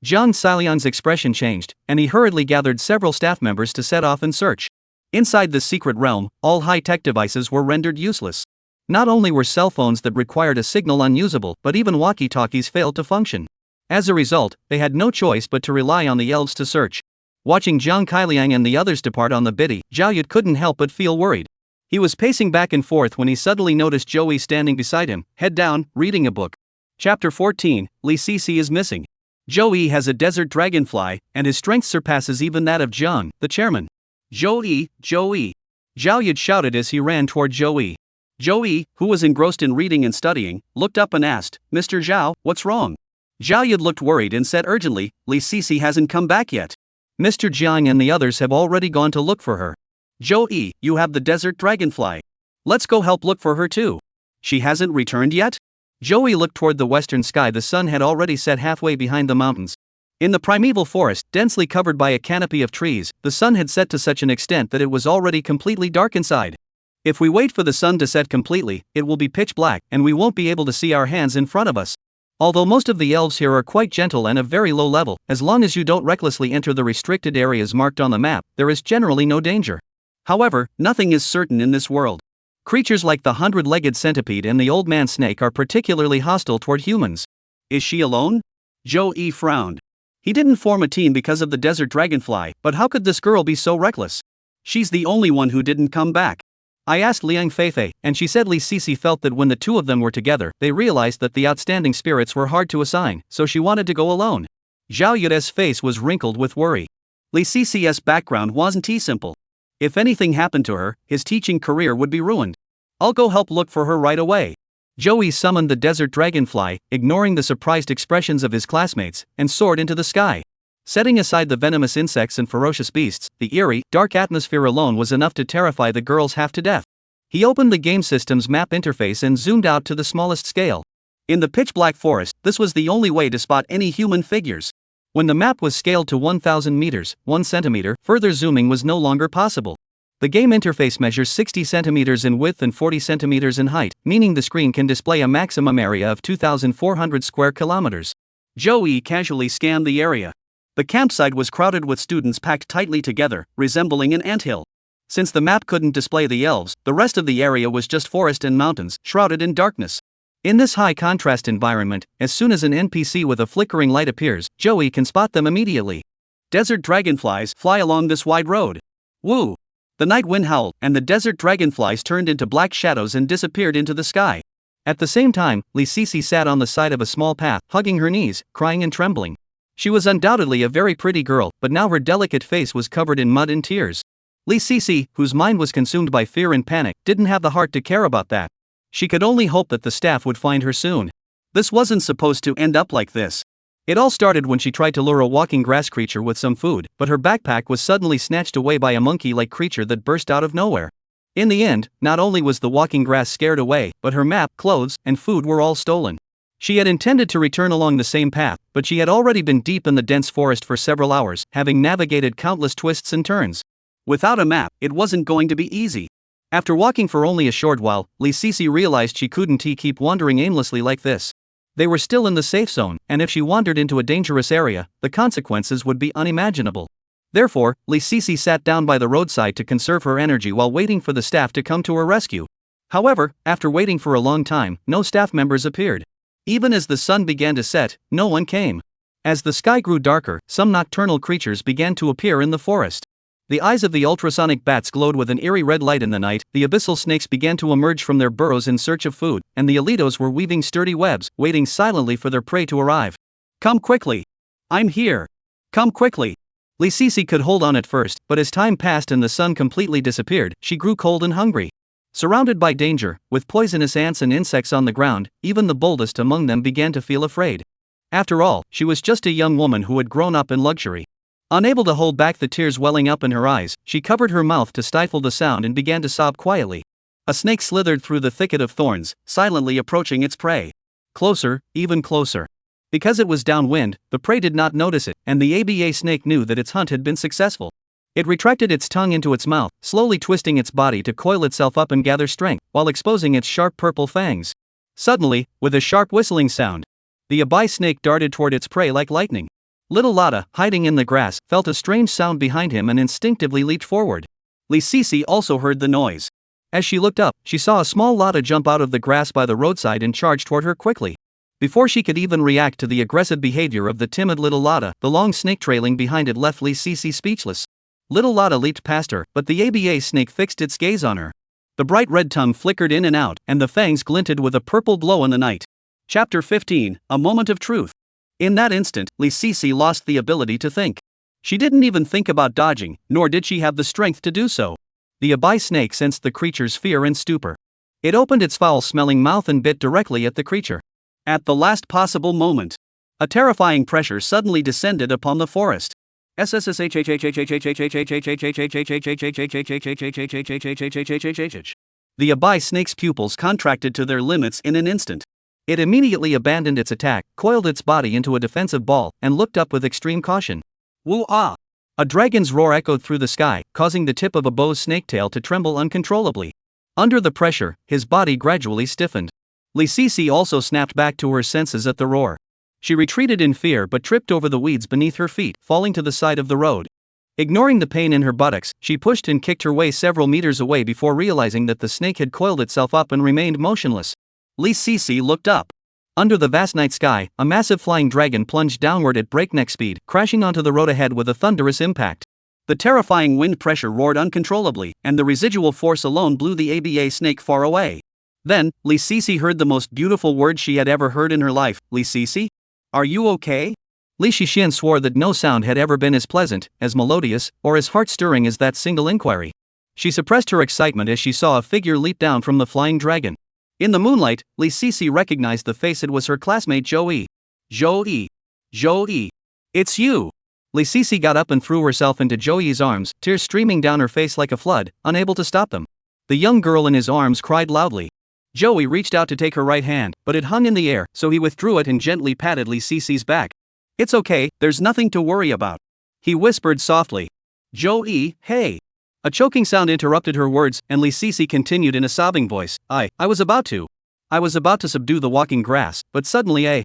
Jiang Kailiang's expression changed, and he hurriedly gathered several staff members to set off in search. Inside the secret realm, all high-tech devices were rendered useless. Not only were cell phones that required a signal unusable, but even walkie-talkies failed to function. As a result, they had no choice but to rely on the elves to search. Watching Jiang Kailiang and the others depart on the biddy, Zhao Yud couldn't help but feel worried. He was pacing back and forth when he suddenly noticed Joey standing beside him, head down, reading a book. Chapter 14, Li Sisi is missing. Joey has a desert dragonfly, and his strength surpasses even that of Jiang, the chairman. Joey, Joey. Zhao Yud shouted as he ran toward Joey. Joey, who was engrossed in reading and studying, looked up and asked, Mr. Zhao, what's wrong? Zhao Yud looked worried and said urgently, Li Sisi hasn't come back yet. Mr. Jiang and the others have already gone to look for her. Joey, you have the desert dragonfly. Let's go help look for her too. She hasn't returned yet? Joey looked toward the western sky. The sun had already set halfway behind the mountains. In the primeval forest, densely covered by a canopy of trees, the sun had set to such an extent that it was already completely dark inside. If we wait for the sun to set completely, it will be pitch black, and we won't be able to see our hands in front of us. Although most of the elves here are quite gentle and of very low level, as long as you don't recklessly enter the restricted areas marked on the map, there is generally no danger. However, nothing is certain in this world. Creatures like the 100-legged centipede and the old man snake are particularly hostile toward humans. Is she alone? Joey frowned. He didn't form a team because of the desert dragonfly, but how could this girl be so reckless? She's the only one who didn't come back. I asked Liang Feifei, and she said Li Sisi felt that when the two of them were together, they realized that the outstanding spirits were hard to assign, so she wanted to go alone. Zhao Yud's face was wrinkled with worry. Li Sisi's background wasn't simple. If anything happened to her, his teaching career would be ruined. I'll go help look for her right away. Joey summoned the desert dragonfly, ignoring the surprised expressions of his classmates, and soared into the sky. Setting aside the venomous insects and ferocious beasts, the eerie, dark atmosphere alone was enough to terrify the girls half to death. He opened the game system's map interface and zoomed out to the smallest scale. In the pitch-black forest, this was the only way to spot any human figures. When the map was scaled to 1,000 meters, 1 centimeter, further zooming was no longer possible. The game interface measures 60 centimeters in width and 40 centimeters in height, meaning the screen can display a maximum area of 2,400 square kilometers. Joey casually scanned the area. The campsite was crowded with students packed tightly together, resembling an anthill. Since the map couldn't display the elves, the rest of the area was just forest and mountains, shrouded in darkness. In this high-contrast environment, as soon as an NPC with a flickering light appears, Joey can spot them immediately. Desert dragonflies fly along this wide road. Woo! The night wind howled, and the desert dragonflies turned into black shadows and disappeared into the sky. At the same time, Li Sisi sat on the side of a small path, hugging her knees, crying and trembling. She was undoubtedly a very pretty girl, but now her delicate face was covered in mud and tears. Li Sisi, whose mind was consumed by fear and panic, didn't have the heart to care about that. She could only hope that the staff would find her soon. This wasn't supposed to end up like this. It all started when she tried to lure a walking grass creature with some food, but her backpack was suddenly snatched away by a monkey-like creature that burst out of nowhere. In the end, not only was the walking grass scared away, but her map, clothes, and food were all stolen. She had intended to return along the same path, but she had already been deep in the dense forest for several hours, having navigated countless twists and turns. Without a map, it wasn't going to be easy. After walking for only a short while, Li Sisi realized she couldn't keep wandering aimlessly like this. They were still in the safe zone, and if she wandered into a dangerous area, the consequences would be unimaginable. Therefore, Li Sisi sat down by the roadside to conserve her energy while waiting for the staff to come to her rescue. However, after waiting for a long time, no staff members appeared. Even as the sun began to set, no one came. As the sky grew darker, some nocturnal creatures began to appear in the forest. The eyes of the ultrasonic bats glowed with an eerie red light in the night, the abyssal snakes began to emerge from their burrows in search of food, and the alitos were weaving sturdy webs, waiting silently for their prey to arrive. Come quickly! I'm here! Come quickly! Li Sisi could hold on at first, but as time passed and the sun completely disappeared, she grew cold and hungry. Surrounded by danger, with poisonous ants and insects on the ground, even the boldest among them began to feel afraid. After all, she was just a young woman who had grown up in luxury. Unable to hold back the tears welling up in her eyes, she covered her mouth to stifle the sound and began to sob quietly. A snake slithered through the thicket of thorns, silently approaching its prey. Closer, even closer. Because it was downwind, the prey did not notice it, and the ABA snake knew that its hunt had been successful. It retracted its tongue into its mouth, slowly twisting its body to coil itself up and gather strength, while exposing its sharp purple fangs. Suddenly, with a sharp whistling sound, the ABA snake darted toward its prey like lightning. Little Lotta, hiding in the grass, felt a strange sound behind him and instinctively leaped forward. Li Sisi also heard the noise. As she looked up, she saw a small Lotta jump out of the grass by the roadside and charge toward her quickly. Before she could even react to the aggressive behavior of the timid little Lotta, the long snake trailing behind it left Lee Cece speechless. Little Lotta leaped past her, but the ABA snake fixed its gaze on her. The bright red tongue flickered in and out, and the fangs glinted with a purple glow in the night. Chapter 15, A Moment of Truth. In that instant, Lee Cece lost the ability to think. She didn't even think about dodging, nor did she have the strength to do so. The ABA snake sensed the creature's fear and stupor. It opened its foul-smelling mouth and bit directly at the creature. At the last possible moment, a terrifying pressure suddenly descended upon the forest. The ABA snake's pupils contracted to their limits in an instant. It immediately abandoned its attack, coiled its body into a defensive ball, and looked up with extreme caution. Woo-ah! A dragon's roar echoed through the sky, causing the tip of ABA's snake tail to tremble uncontrollably. Under the pressure, his body gradually stiffened. Lee Cece also snapped back to her senses at the roar. She retreated in fear but tripped over the weeds beneath her feet, falling to the side of the road. Ignoring the pain in her buttocks, she pushed and kicked her way several meters away before realizing that the snake had coiled itself up and remained motionless. Lee Cece looked up. Under the vast night sky, a massive flying dragon plunged downward at breakneck speed, crashing onto the road ahead with a thunderous impact. The terrifying wind pressure roared uncontrollably, and the residual force alone blew the ABA snake far away. Then, Lee Cece heard the most beautiful words she had ever heard in her life. Lee Cece? Are you okay? Li Shixian swore that no sound had ever been as pleasant, as melodious, or as heart-stirring as that single inquiry. She suppressed her excitement as she saw a figure leap down from the flying dragon. In the moonlight, Lee Cece recognized the face. It was her classmate Zhou. Zhou. It's you! Lee Cece got up and threw herself into Zhou's arms, tears streaming down her face like a flood, unable to stop them. The young girl in his arms cried loudly. Zhou reached out to take her right hand, but it hung in the air, so he withdrew it and gently patted Lee Cece's back. It's okay, there's nothing to worry about. He whispered softly. Zhou, hey! A choking sound interrupted her words, and Lee Cece continued in a sobbing voice. I was about to subdue the walking grass, but suddenly a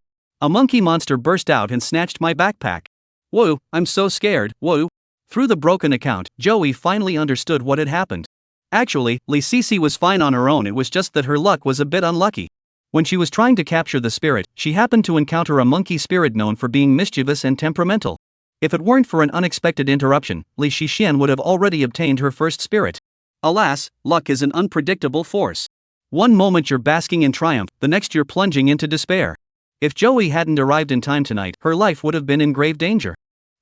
monkey monster burst out and snatched my backpack. Whoa, I'm so scared, whoa. Through the broken account, Zhou finally understood what had happened. Actually, Lee Cece was fine on her own. It was just that her luck was a bit unlucky. When she was trying to capture the spirit, she happened to encounter a monkey spirit known for being mischievous and temperamental. If it weren't for an unexpected interruption, Lee Shixian would have already obtained her first spirit. Alas, luck is an unpredictable force. One moment you're basking in triumph, the next you're plunging into despair. If Zhou hadn't arrived in time tonight, her life would have been in grave danger.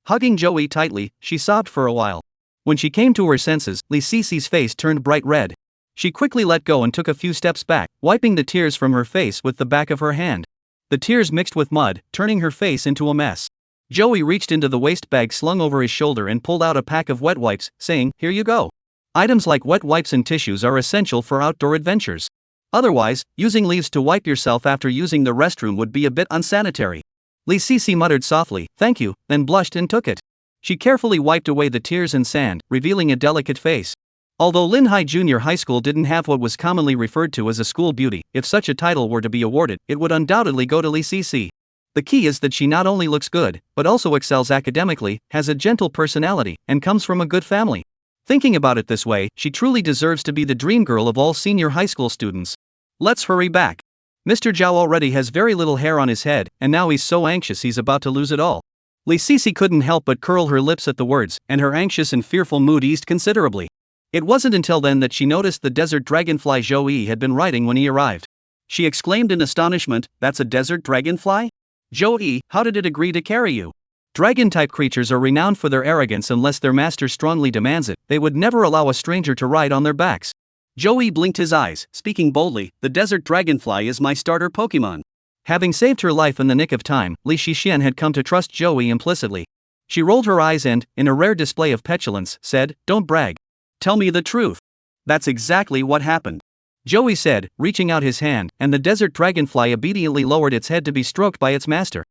Hugging Zhou tightly, she sobbed for a while. When she came to her senses, Lee Cece's face turned bright red. She quickly let go and took a few steps back, wiping the tears from her face with the back of her hand. The tears mixed with mud, turning her face into a mess. Zhou reached into the waste bag slung over his shoulder and pulled out a pack of wet wipes, saying, "Here you go." Items like wet wipes and tissues are essential for outdoor adventures. Otherwise, using leaves to wipe yourself after using the restroom would be a bit unsanitary. Lee Cece muttered softly, "Thank you," then blushed and took it. She carefully wiped away the tears and sand, revealing a delicate face. Although Linhai Junior High School didn't have what was commonly referred to as a school beauty, if such a title were to be awarded, it would undoubtedly go to Lee Cece. The key is that she not only looks good, but also excels academically, has a gentle personality, and comes from a good family. Thinking about it this way, she truly deserves to be the dream girl of all senior high school students. Let's hurry back. Mr. Zhao already has very little hair on his head, and now he's so anxious he's about to lose it all. Lee Cece couldn't help but curl her lips at the words, and her anxious and fearful mood eased considerably. It wasn't until then that she noticed the desert dragonfly Zhou had been riding when he arrived. She exclaimed in astonishment, "That's a desert dragonfly? Zhou, how did it agree to carry you?" Dragon-type creatures are renowned for their arrogance. Unless their master strongly demands it, they would never allow a stranger to ride on their backs. Zhou blinked his eyes, speaking boldly, "The desert dragonfly is my starter Pokemon." Having saved her life in the nick of time, Lee Shixian had come to trust Zhou implicitly. She rolled her eyes and, in a rare display of petulance, said, "Don't brag. Tell me the truth." "That's exactly what happened," Zhou said, reaching out his hand, and the desert dragonfly obediently lowered its head to be stroked by its master.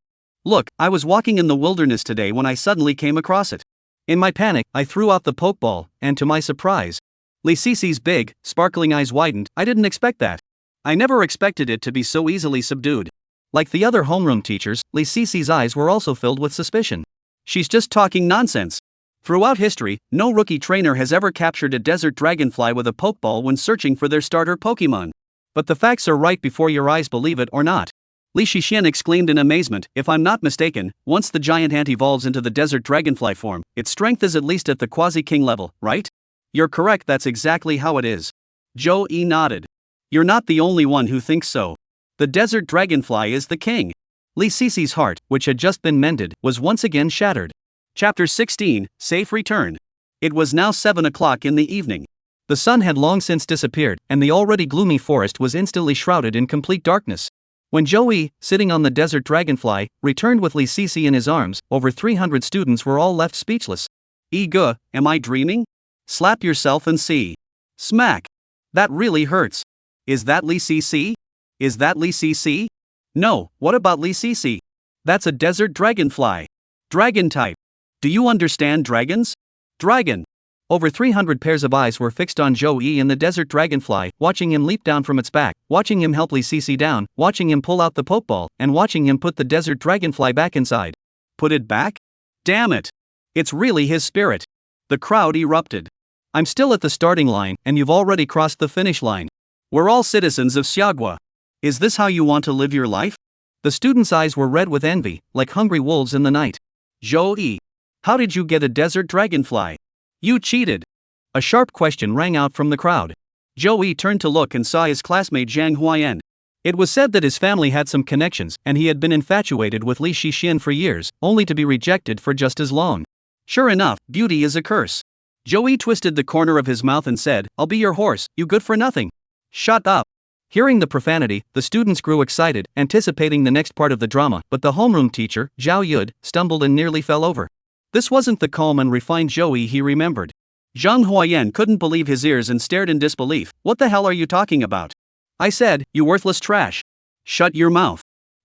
"Look, I was walking in the wilderness today when I suddenly came across it. In my panic, I threw out the pokeball, and to my surprise..." Lee Cece's big, sparkling eyes widened. "I didn't expect that. I never expected it to be so easily subdued." Like the other homeroom teachers, Lee Cece's eyes were also filled with suspicion. "She's just talking nonsense. Throughout history, no rookie trainer has ever captured a desert dragonfly with a pokeball when searching for their starter Pokemon. But the facts are right before your eyes, believe it or not. Li Shixian exclaimed in amazement, if I'm not mistaken, once the giant ant evolves into the desert dragonfly form, its strength is at least at the quasi-king level, right? You're correct, that's exactly how it is. Zhou Yi nodded. You're not the only one who thinks so. The desert dragonfly is the king. Li Sisi's heart, which had just been mended, was once again shattered. Chapter 16, Safe Return. It was now 7 o'clock in the evening. The sun had long since disappeared, and the already gloomy forest was instantly shrouded in complete darkness. When Zhou Yi, sitting on the desert dragonfly, returned with Li Sisi in his arms, over 300 students were all left speechless. Ge, am I dreaming? Slap yourself and see. Smack. That really hurts. Is that Li Sisi? Is that Li Sisi? No, what about Li Sisi? That's a desert dragonfly. Dragon type. Do you understand dragons? Dragon. Over 300 pairs of eyes were fixed on Zhou Yi and the desert dragonfly, watching him leap down from its back, watching him help Li Sisi down, watching him pull out the pokeball, and watching him put the desert dragonfly back inside. Put it back? Damn it! It's really his spirit. The crowd erupted. I'm still at the starting line, and you've already crossed the finish line. We're all citizens of Xiagua. Is this how you want to live your life? The students' eyes were red with envy, like hungry wolves in the night. Zhou Yi. How did you get a desert dragonfly? You cheated. A sharp question rang out from the crowd. Zhou Yi turned to look and saw his classmate Zhang Huayan. It was said that his family had some connections, and he had been infatuated with Li Shixian for years, only to be rejected for just as long. Sure enough, beauty is a curse. Zhou Yi twisted the corner of his mouth and said, I'll be your horse, you good for nothing. Shut up. Hearing the profanity, the students grew excited, anticipating the next part of the drama, but the homeroom teacher, Zhao Yud, stumbled and nearly fell over. This wasn't the calm and refined Zhou Yi he remembered. Zhang Huayan couldn't believe his ears and stared in disbelief. What the hell are you talking about? I said, you worthless trash. Shut your mouth.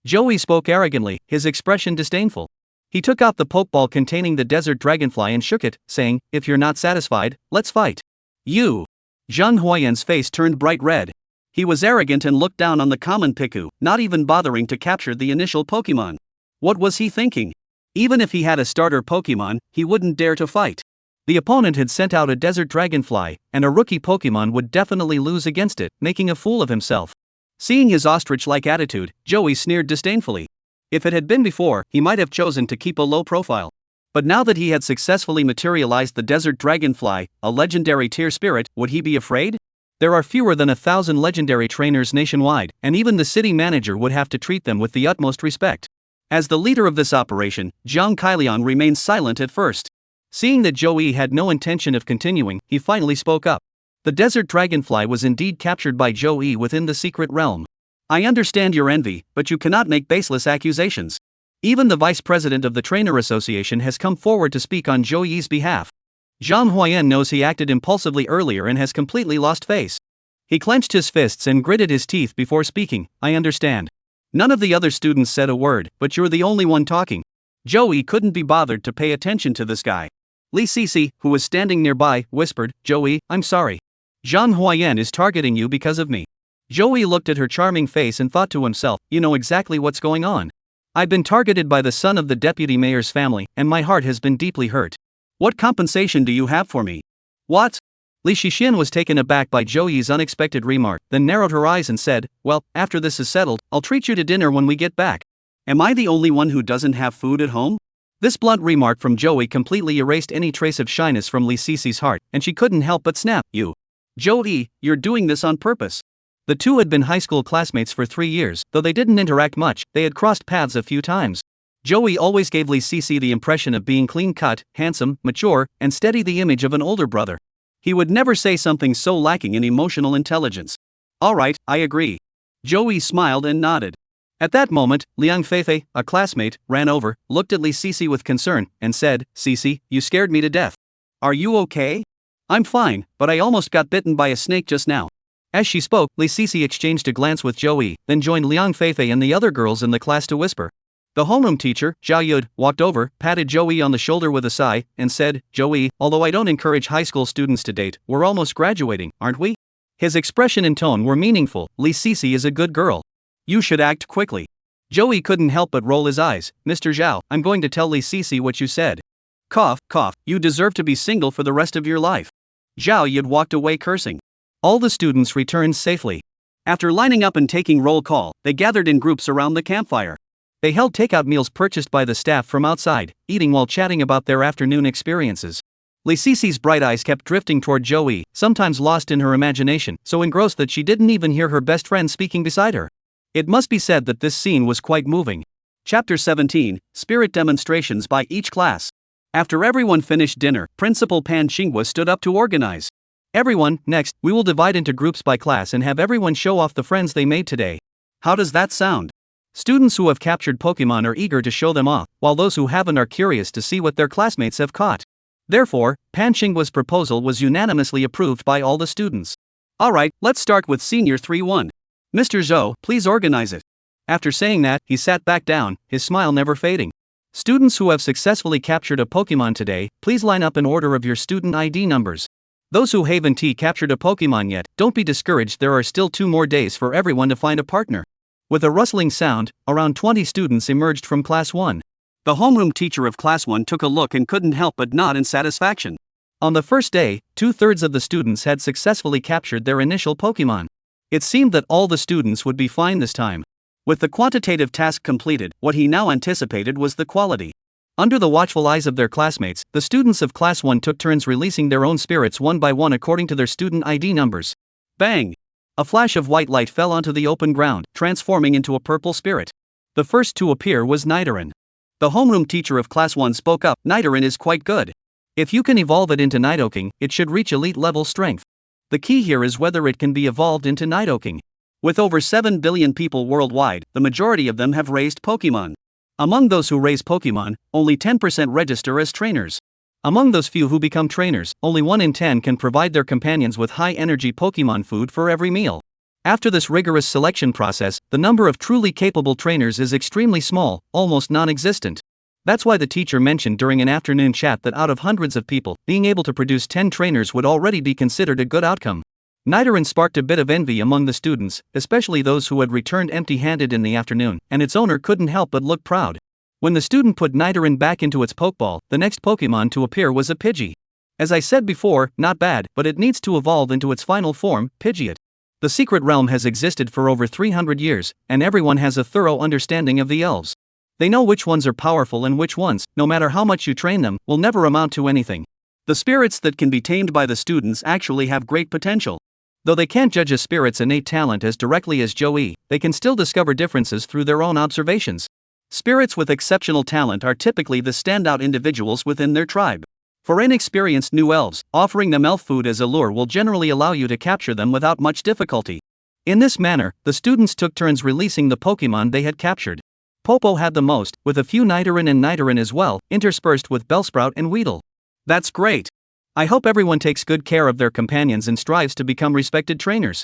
Zhou Yi spoke arrogantly, his expression disdainful. He took out the pokeball containing the desert dragonfly and shook it, saying, if you're not satisfied, let's fight. You. Zhang Huayan's face turned bright red. He was arrogant and looked down on the common Piku, not even bothering to capture the initial Pokemon. What was he thinking? Even if he had a starter Pokemon, he wouldn't dare to fight. The opponent had sent out a desert dragonfly, and a rookie Pokemon would definitely lose against it, making a fool of himself. Seeing his ostrich-like attitude, Zhou Yi sneered disdainfully. If it had been before, he might have chosen to keep a low profile. But now that he had successfully materialized the desert dragonfly, a legendary tier spirit, would he be afraid? There are fewer than 1,000 legendary trainers nationwide, and even the city manager would have to treat them with the utmost respect. As the leader of this operation, Zhang Kailiang remained silent at first. Seeing that Zhou Yi had no intention of continuing, he finally spoke up. The desert dragonfly was indeed captured by Zhou Yi within the secret realm. I understand your envy, but you cannot make baseless accusations. Even the vice president of the Trainer Association has come forward to speak on Zhou Yi's behalf. Zhang Huayan knows he acted impulsively earlier and has completely lost face. He clenched his fists and gritted his teeth before speaking, I understand. None of the other students said a word, but you're the only one talking. Zhou Yi couldn't be bothered to pay attention to this guy. Li Sisi, who was standing nearby, whispered, Zhou Yi, I'm sorry. Zhang Huayan is targeting you because of me. Zhou Yi looked at her charming face and thought to himself, you know exactly what's going on. I've been targeted by the son of the deputy mayor's family, and my heart has been deeply hurt. What compensation do you have for me? What? Li Shixian was taken aback by Zhou Yi's unexpected remark, then narrowed her eyes and said, well, after this is settled, I'll treat you to dinner when we get back. Am I the only one who doesn't have food at home? This blunt remark from Zhou Yi completely erased any trace of shyness from Li Sisi's heart, and she couldn't help but snap, you. Zhou Yi, you're doing this on purpose. The two had been high school classmates for 3 years, though they didn't interact much, they had crossed paths a few times. Zhou Yi always gave Li Sisi the impression of being clean-cut, handsome, mature, and steady, the image of an older brother. He would never say something so lacking in emotional intelligence. Alright, I agree. Zhou Yi smiled and nodded. At that moment, Liang Feifei, a classmate, ran over, looked at Li Sisi with concern, and said, Sisi, you scared me to death. Are you okay? I'm fine, but I almost got bitten by a snake just now. As she spoke, Li Sisi exchanged a glance with Zhou Yi, then joined Liang Feifei and the other girls in the class to whisper. The homeroom teacher, Zhao Yud, walked over, patted Zhou Yi on the shoulder with a sigh, and said, Zhou Yi, although I don't encourage high school students to date, we're almost graduating, aren't we? His expression and tone were meaningful. Li Sisi is a good girl. You should act quickly. Zhou Yi couldn't help but roll his eyes. Mr. Zhao, I'm going to tell Li Sisi what you said. Cough, cough, you deserve to be single for the rest of your life. Zhao Yud walked away cursing. All the students returned safely. After lining up and taking roll call, they gathered in groups around the campfire. They held takeout meals purchased by the staff from outside, eating while chatting about their afternoon experiences. Li Cici's bright eyes kept drifting toward Joey, sometimes lost in her imagination, so engrossed that she didn't even hear her best friend speaking beside her. It must be said that this scene was quite moving. Chapter 17, Spirit Demonstrations by each class. After everyone finished dinner, Principal Pan Xinghua stood up to organize. Everyone, next, we will divide into groups by class and have everyone show off the friends they made today. How does that sound? Students who have captured Pokemon are eager to show them off, while those who haven't are curious to see what their classmates have caught. Therefore, Pan Xinghua's proposal was unanimously approved by all the students. Alright, let's start with Senior 3-1. Mr. Zhou, please organize it. After saying that, he sat back down, his smile never fading. Students who have successfully captured a Pokemon today, please line up in order of your student ID numbers. Those who haven't captured a Pokemon yet, don't be discouraged, there are still 2 more days for everyone to find a partner. With a rustling sound, around 20 students emerged from Class 1. The homeroom teacher of Class 1 took a look and couldn't help but nod in satisfaction. On the first day, 2/3 of the students had successfully captured their initial Pokemon. It seemed that all the students would be fine this time. With the quantitative task completed, what he now anticipated was the quality. Under the watchful eyes of their classmates, the students of Class 1 took turns releasing their own spirits one by one according to their student ID numbers. Bang! A flash of white light fell onto the open ground, transforming into a purple spirit. The first to appear was Nidoran. The homeroom teacher of Class 1 spoke up. Nidoran is quite good. If you can evolve it into Nidoking, it should reach elite level strength. The key here is whether it can be evolved into Nidoking. With over 7 billion people worldwide, the majority of them have raised Pokemon. Among those who raise Pokemon, only 10% register as trainers. Among those few who become trainers, only 1 in 10 can provide their companions with high-energy Pokemon food for every meal. After this rigorous selection process, the number of truly capable trainers is extremely small, almost non-existent. That's why the teacher mentioned during an afternoon chat that out of hundreds of people, being able to produce 10 trainers would already be considered a good outcome. Nidoran sparked a bit of envy among the students, especially those who had returned empty-handed in the afternoon, and its owner couldn't help but look proud. When the student put Nidoran back into its Pokeball, the next Pokemon to appear was a Pidgey. As I said before, not bad, but it needs to evolve into its final form, Pidgeot. The secret realm has existed for over 300 years, and everyone has a thorough understanding of the elves. They know which ones are powerful and which ones, no matter how much you train them, will never amount to anything. The spirits that can be tamed by the students actually have great potential. Though they can't judge a spirit's innate talent as directly as Joey, they can still discover differences through their own observations. Spirits with exceptional talent are typically the standout individuals within their tribe. For inexperienced new elves, offering them elf food as a lure will generally allow you to capture them without much difficulty. In this manner, the students took turns releasing the Pokemon they had captured. Popo had the most, with a few Nidoran and Nidoran as well, interspersed with Bellsprout and Weedle. That's great! I hope everyone takes good care of their companions and strives to become respected trainers.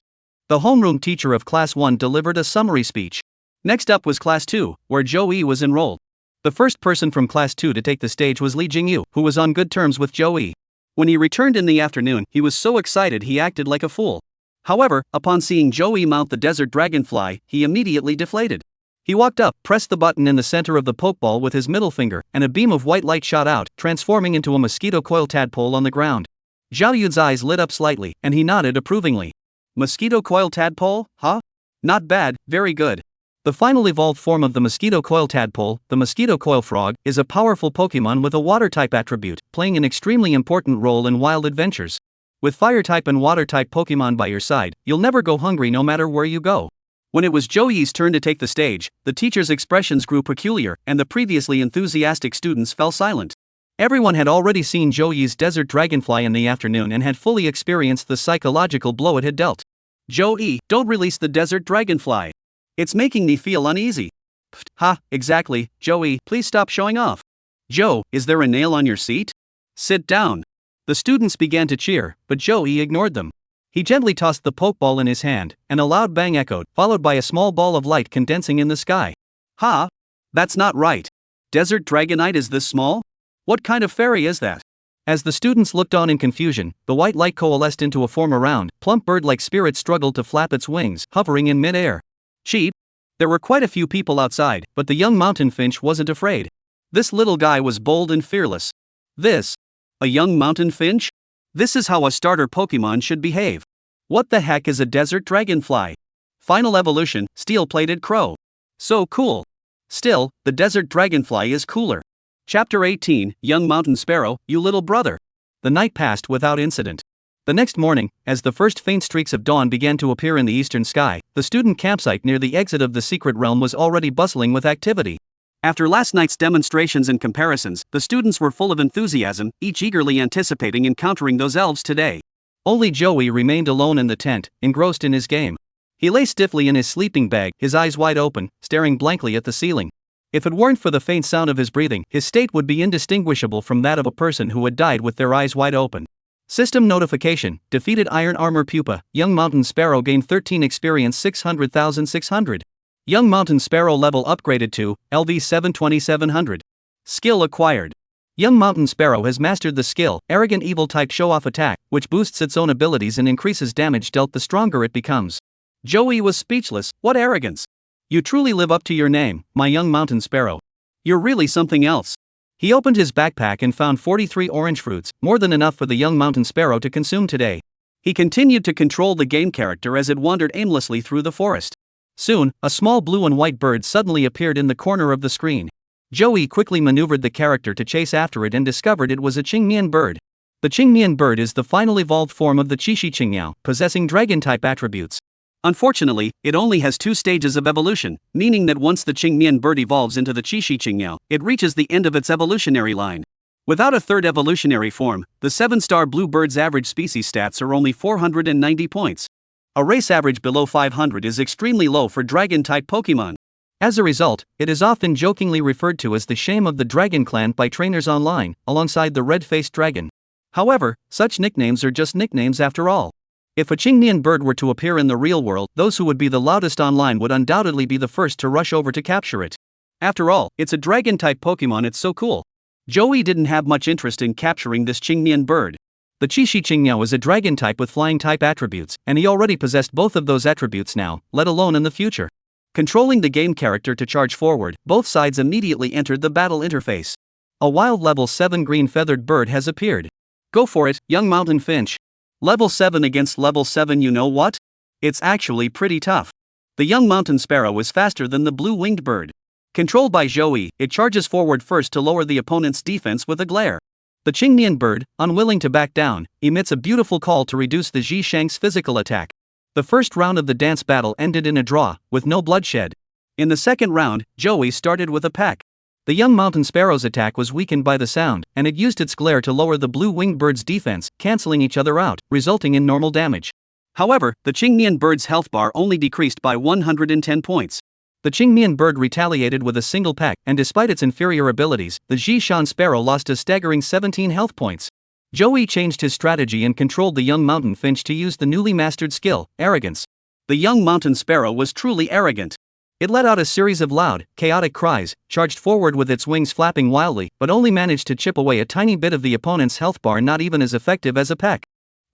The homeroom teacher of Class 1 delivered a summary speech. Next up was Class 2, where Joey was enrolled. The first person from Class 2 to take the stage was Li Jingyu, who was on good terms with Joey. When he returned in the afternoon, he was so excited he acted like a fool. However, upon seeing Joey mount the desert dragonfly, he immediately deflated. He walked up, pressed the button in the center of the Pokeball with his middle finger, and a beam of white light shot out, transforming into a mosquito coil tadpole on the ground. Zhao Yun's eyes lit up slightly, and he nodded approvingly. Mosquito coil tadpole, huh? Not bad, very good. The final evolved form of the mosquito coil tadpole, the mosquito coil frog, is a powerful Pokemon with a water-type attribute, playing an extremely important role in wild adventures. With fire-type and water-type Pokemon by your side, you'll never go hungry no matter where you go. When it was Joey's turn to take the stage, the teacher's expressions grew peculiar, and the previously enthusiastic students fell silent. Everyone had already seen Joey's desert dragonfly in the afternoon and had fully experienced the psychological blow it had dealt. Joey, don't release the desert dragonfly. It's making me feel uneasy. Pfft, ha, exactly, Joey, please stop showing off. Joe, is there a nail on your seat? Sit down. The students began to cheer, but Joey ignored them. He gently tossed the Pokeball in his hand, and a loud bang echoed, followed by a small ball of light condensing in the sky. Ha! That's not right. Desert Dragonite is this small? What kind of fairy is that? As the students looked on in confusion, the white light coalesced into a form around, plump bird-like spirit struggled to flap its wings, hovering in mid-air. Cheap? There were quite a few people outside, but the young mountain finch wasn't afraid. This little guy was bold and fearless. This? A young mountain finch? This is how a starter Pokemon should behave. What the heck is a desert dragonfly? Final evolution, steel-plated crow. So cool. Still, the desert dragonfly is cooler. Chapter 18, Young Mountain Sparrow, You Little Brother. The night passed without incident. The next morning, as the first faint streaks of dawn began to appear in the eastern sky, the student campsite near the exit of the secret realm was already bustling with activity. After last night's demonstrations and comparisons, the students were full of enthusiasm, each eagerly anticipating encountering those elves today. Only Joey remained alone in the tent, engrossed in his game. He lay stiffly in his sleeping bag, his eyes wide open, staring blankly at the ceiling. If it weren't for the faint sound of his breathing, his state would be indistinguishable from that of a person who had died with their eyes wide open. System notification: defeated Iron Armor Pupa, Young Mountain Sparrow gained 13 experience 600,600. Young Mountain Sparrow level upgraded to LV 72700. Skill acquired. Young Mountain Sparrow has mastered the skill, Arrogant Evil Type Show-Off Attack, which boosts its own abilities and increases damage dealt the stronger it becomes. Joey was speechless. What arrogance! You truly live up to your name, my young mountain sparrow. You're really something else. He opened his backpack and found 43 orange fruits, more than enough for the young mountain sparrow to consume today. He continued to control the game character as it wandered aimlessly through the forest. Soon, a small blue and white bird suddenly appeared in the corner of the screen. Joey quickly maneuvered the character to chase after it and discovered it was a Qingmian bird. The Qingmian bird is the final evolved form of the Qixi Qingmiao, possessing dragon-type attributes. Unfortunately, it only has 2 stages of evolution, meaning that once the Qingmian bird evolves into the Qixi Qingmiao, it reaches the end of its evolutionary line. Without a third evolutionary form, the 7-star blue bird's average species stats are only 490 points. A race average below 500 is extremely low for dragon-type Pokemon. As a result, it is often jokingly referred to as the shame of the Dragon Clan by trainers online, alongside the red-faced dragon. However, such nicknames are just nicknames after all. If a Qingmian bird were to appear in the real world, those who would be the loudest online would undoubtedly be the first to rush over to capture it. After all, it's a dragon-type Pokemon, it's so cool. Joey didn't have much interest in capturing this Qingmian bird. The Qixi Qingmiao is a dragon-type with flying-type attributes, and he already possessed both of those attributes now, let alone in the future. Controlling the game character to charge forward, both sides immediately entered the battle interface. A wild level 7 green feathered bird has appeared. Go for it, young mountain finch. Level 7 against level 7, you know what? It's actually pretty tough. The young mountain sparrow is faster than the blue-winged bird. Controlled by Joey, it charges forward first to lower the opponent's defense with a glare. The Qingmian bird, unwilling to back down, emits a beautiful call to reduce the Ji Shang's physical attack. The first round of the dance battle ended in a draw, with no bloodshed. In the second round, Joey started with a peck. The young mountain sparrow's attack was weakened by the sound, and it used its glare to lower the blue-winged bird's defense, canceling each other out, resulting in normal damage. However, the Qingmian bird's health bar only decreased by 110 points. The Qingmian bird retaliated with a single peck, and despite its inferior abilities, the Ji Shan sparrow lost a staggering 17 health points. Joey changed his strategy and controlled the young mountain finch to use the newly mastered skill, arrogance. The young mountain sparrow was truly arrogant. It let out a series of loud, chaotic cries, charged forward with its wings flapping wildly, but only managed to chip away a tiny bit of the opponent's health bar, not even as effective as a peck.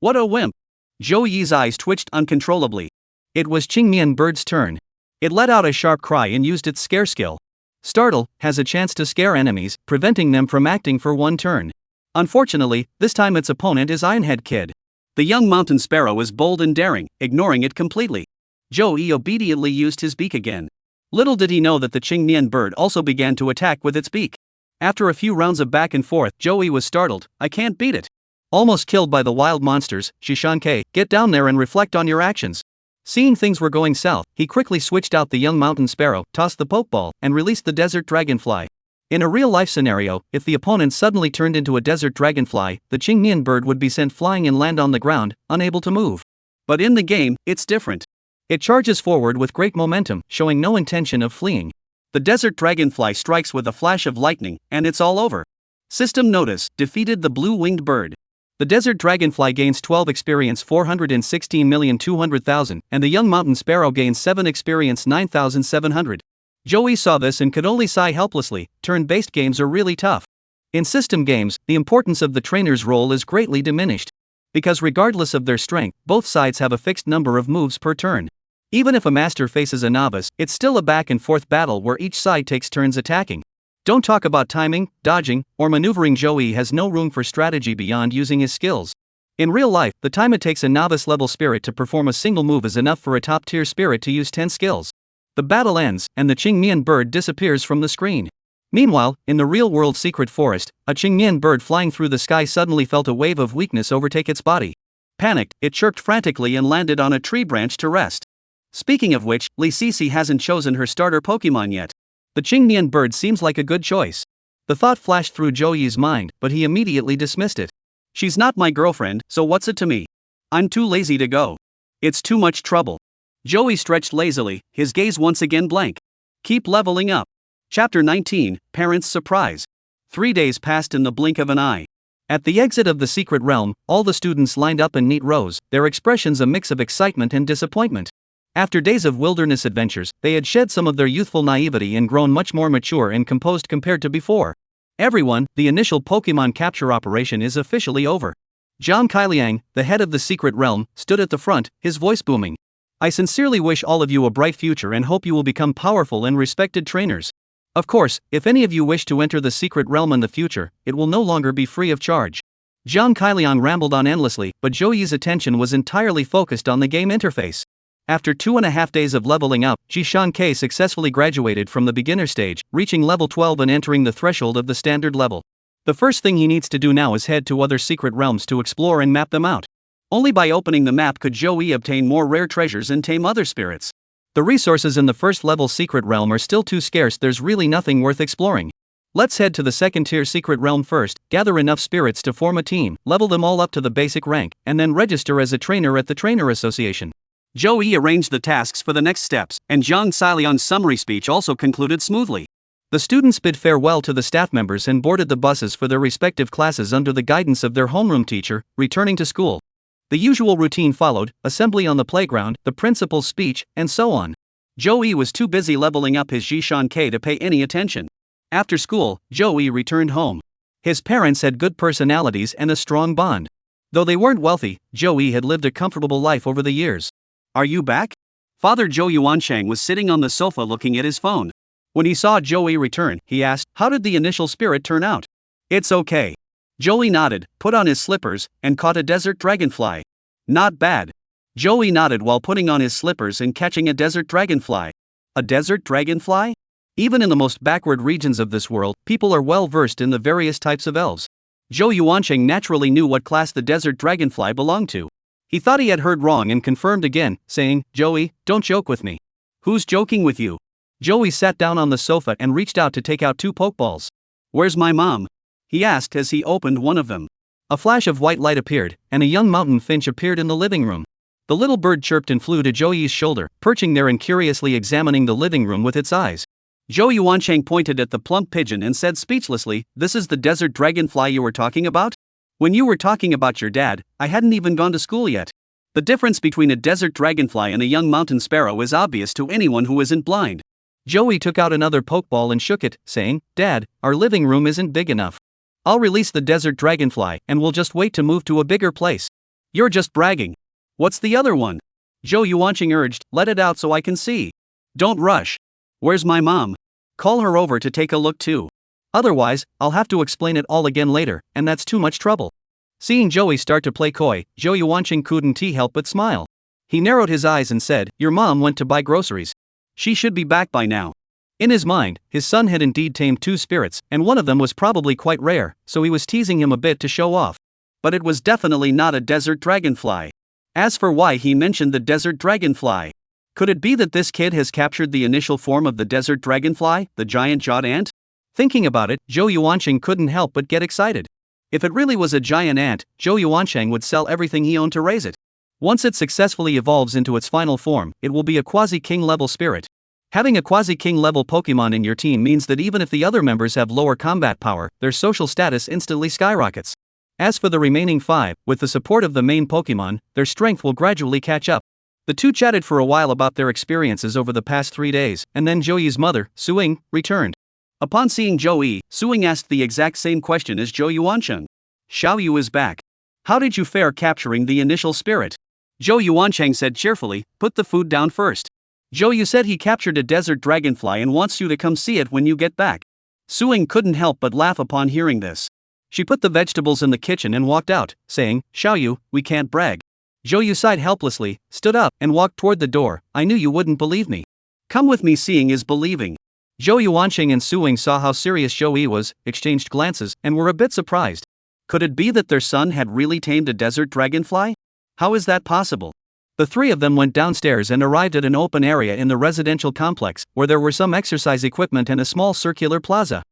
What a wimp! Joey's eyes twitched uncontrollably. It was Qingmian bird's turn. It let out a sharp cry and used its scare skill. Startle has a chance to scare enemies, preventing them from acting for one turn. Unfortunately, this time its opponent is Ironhead Kid. The young mountain sparrow is bold and daring, ignoring it completely. Joey obediently used his beak again. Little did he know that the Qingmian bird also began to attack with its beak. After a few rounds of back and forth, Joey was startled. I can't beat it. Almost killed by the wild monsters, Shishanke, get down there and reflect on your actions. Seeing things were going south, he quickly switched out the young mountain sparrow, tossed the pokeball, and released the desert dragonfly. In a real-life scenario, if the opponent suddenly turned into a desert dragonfly, the Qingmian bird would be sent flying and land on the ground, unable to move. But in the game, it's different. It charges forward with great momentum, showing no intention of fleeing. The desert dragonfly strikes with a flash of lightning, and it's all over. System notice: defeated the blue-winged bird. The desert dragonfly gains 12 experience 416,200,000, and the young mountain sparrow gains 7 experience 9,700. Joey saw this and could only sigh helplessly. Turn-based games are really tough. In system games, the importance of the trainer's role is greatly diminished. Because regardless of their strength, both sides have a fixed number of moves per turn. Even if a master faces a novice, it's still a back-and-forth battle where each side takes turns attacking. Don't talk about timing, dodging, or maneuvering. Joey has no room for strategy beyond using his skills. In real life, the time it takes a novice-level spirit to perform a single move is enough for a top-tier spirit to use 10 skills. The battle ends, and the Qingmian bird disappears from the screen. Meanwhile, in the real-world secret forest, a Qingmian bird flying through the sky suddenly felt a wave of weakness overtake its body. Panicked, it chirped frantically and landed on a tree branch to rest. Speaking of which, Li Sisi hasn't chosen her starter Pokemon yet. The Qingmian bird seems like a good choice. The thought flashed through Joey's mind, but he immediately dismissed it. She's not my girlfriend, so what's it to me? I'm too lazy to go. It's too much trouble. Joey stretched lazily, his gaze once again blank. Keep leveling up. Chapter 19, Parents' Surprise. 3 days passed in the blink of an eye. At the exit of the secret realm, all the students lined up in neat rows, their expressions a mix of excitement and disappointment. After days of wilderness adventures, they had shed some of their youthful naivety and grown much more mature and composed compared to before. Everyone, the initial Pokemon capture operation is officially over. Zhang Kailiang, the head of the secret realm, stood at the front, his voice booming. I sincerely wish all of you a bright future and hope you will become powerful and respected trainers. Of course, if any of you wish to enter the secret realm in the future, it will no longer be free of charge. Zhang Kailiang rambled on endlessly, but Joey's attention was entirely focused on the game interface. After 2.5 days of leveling up, Jishan K successfully graduated from the beginner stage, reaching level 12 and entering the threshold of the standard level. The first thing he needs to do now is head to other secret realms to explore and map them out. Only by opening the map could Joey obtain more rare treasures and tame other spirits. The resources in the first level secret realm are still too scarce, there's really nothing worth exploring. Let's head to the second tier secret realm first, gather enough spirits to form a team, level them all up to the basic rank, and then register as a trainer at the Trainer Association. Joey arranged the tasks for the next steps, and Zhang Kailiang's summary speech also concluded smoothly. The students bid farewell to the staff members and boarded the buses for their respective classes under the guidance of their homeroom teacher, returning to school. The usual routine followed: assembly on the playground, the principal's speech, and so on. Joey was too busy leveling up his Jishan K to pay any attention. After school, Joey returned home. His parents had good personalities and a strong bond. Though they weren't wealthy, Joey had lived a comfortable life over the years. Are you back? Father Zhou Yuansheng was sitting on the sofa looking at his phone. When he saw Joey return, he asked, how did the initial spirit turn out? It's okay. Joey nodded, put on his slippers, and caught a desert dragonfly. Not bad. Joey nodded while putting on his slippers and catching a desert dragonfly. A desert dragonfly? Even in the most backward regions of this world, people are well versed in the various types of elves. Zhou Yuansheng naturally knew what class the desert dragonfly belonged to. He thought he had heard wrong and confirmed again, saying, Joey, don't joke with me. Who's joking with you? Joey sat down on the sofa and reached out to take out 2 Pokeballs. Where's my mom? He asked as he opened one of them. A flash of white light appeared, and a young mountain finch appeared in the living room. The little bird chirped and flew to Joey's shoulder, perching there and curiously examining the living room with its eyes. Zhou Yuansheng pointed at the plump pigeon and said speechlessly, this is the desert dragonfly you were talking about? When you were talking about your dad, I hadn't even gone to school yet. The difference between a desert dragonfly and a young mountain sparrow is obvious to anyone who isn't blind. Joey took out another Pokeball and shook it, saying, Dad, our living room isn't big enough. I'll release the desert dragonfly, and we'll just wait to move to a bigger place. You're just bragging. What's the other one? Zhou Yuanqing urged, let it out so I can see. Don't rush. Where's my mom? Call her over to take a look too. Otherwise, I'll have to explain it all again later, and that's too much trouble. Seeing Joey start to play coy, Zhou Yuanqing couldn't help but smile. He narrowed his eyes and said, your mom went to buy groceries. She should be back by now. In his mind, his son had indeed tamed 2 spirits, and one of them was probably quite rare, so he was teasing him a bit to show off. But it was definitely not a desert dragonfly. As for why he mentioned the desert dragonfly, could it be that this kid has captured the initial form of the desert dragonfly, the giant-jawed ant? Thinking about it, Zhou Yuanqing couldn't help but get excited. If it really was a giant ant, Zhou Yuansheng would sell everything he owned to raise it. Once it successfully evolves into its final form, it will be a quasi-king level spirit. Having a quasi-king level Pokemon in your team means that even if the other members have lower combat power, their social status instantly skyrockets. As for the remaining 5, with the support of the main Pokemon, their strength will gradually catch up. The two chatted for a while about their experiences over the past 3 days, and then Joey's mother, Suing, returned. Upon seeing Joey, Suing asked the exact same question as Zhou Yuansheng. Xiao Yu is back. How did you fare capturing the initial spirit? Zhou Yuansheng said cheerfully, put the food down first. Zhou Yu said he captured a desert dragonfly and wants you to come see it when you get back. Suing couldn't help but laugh upon hearing this. She put the vegetables in the kitchen and walked out, saying, Xiaoyu, we can't brag. Zhouyu sighed helplessly, stood up, and walked toward the door. I knew you wouldn't believe me. Come with me, seeing is believing. Zhou Yuanqing and Suing saw how serious Zhou was, exchanged glances, and were a bit surprised. Could it be that their son had really tamed a desert dragonfly? How is that possible? The three of them went downstairs and arrived at an open area in the residential complex, where there were some exercise equipment and a small circular plaza.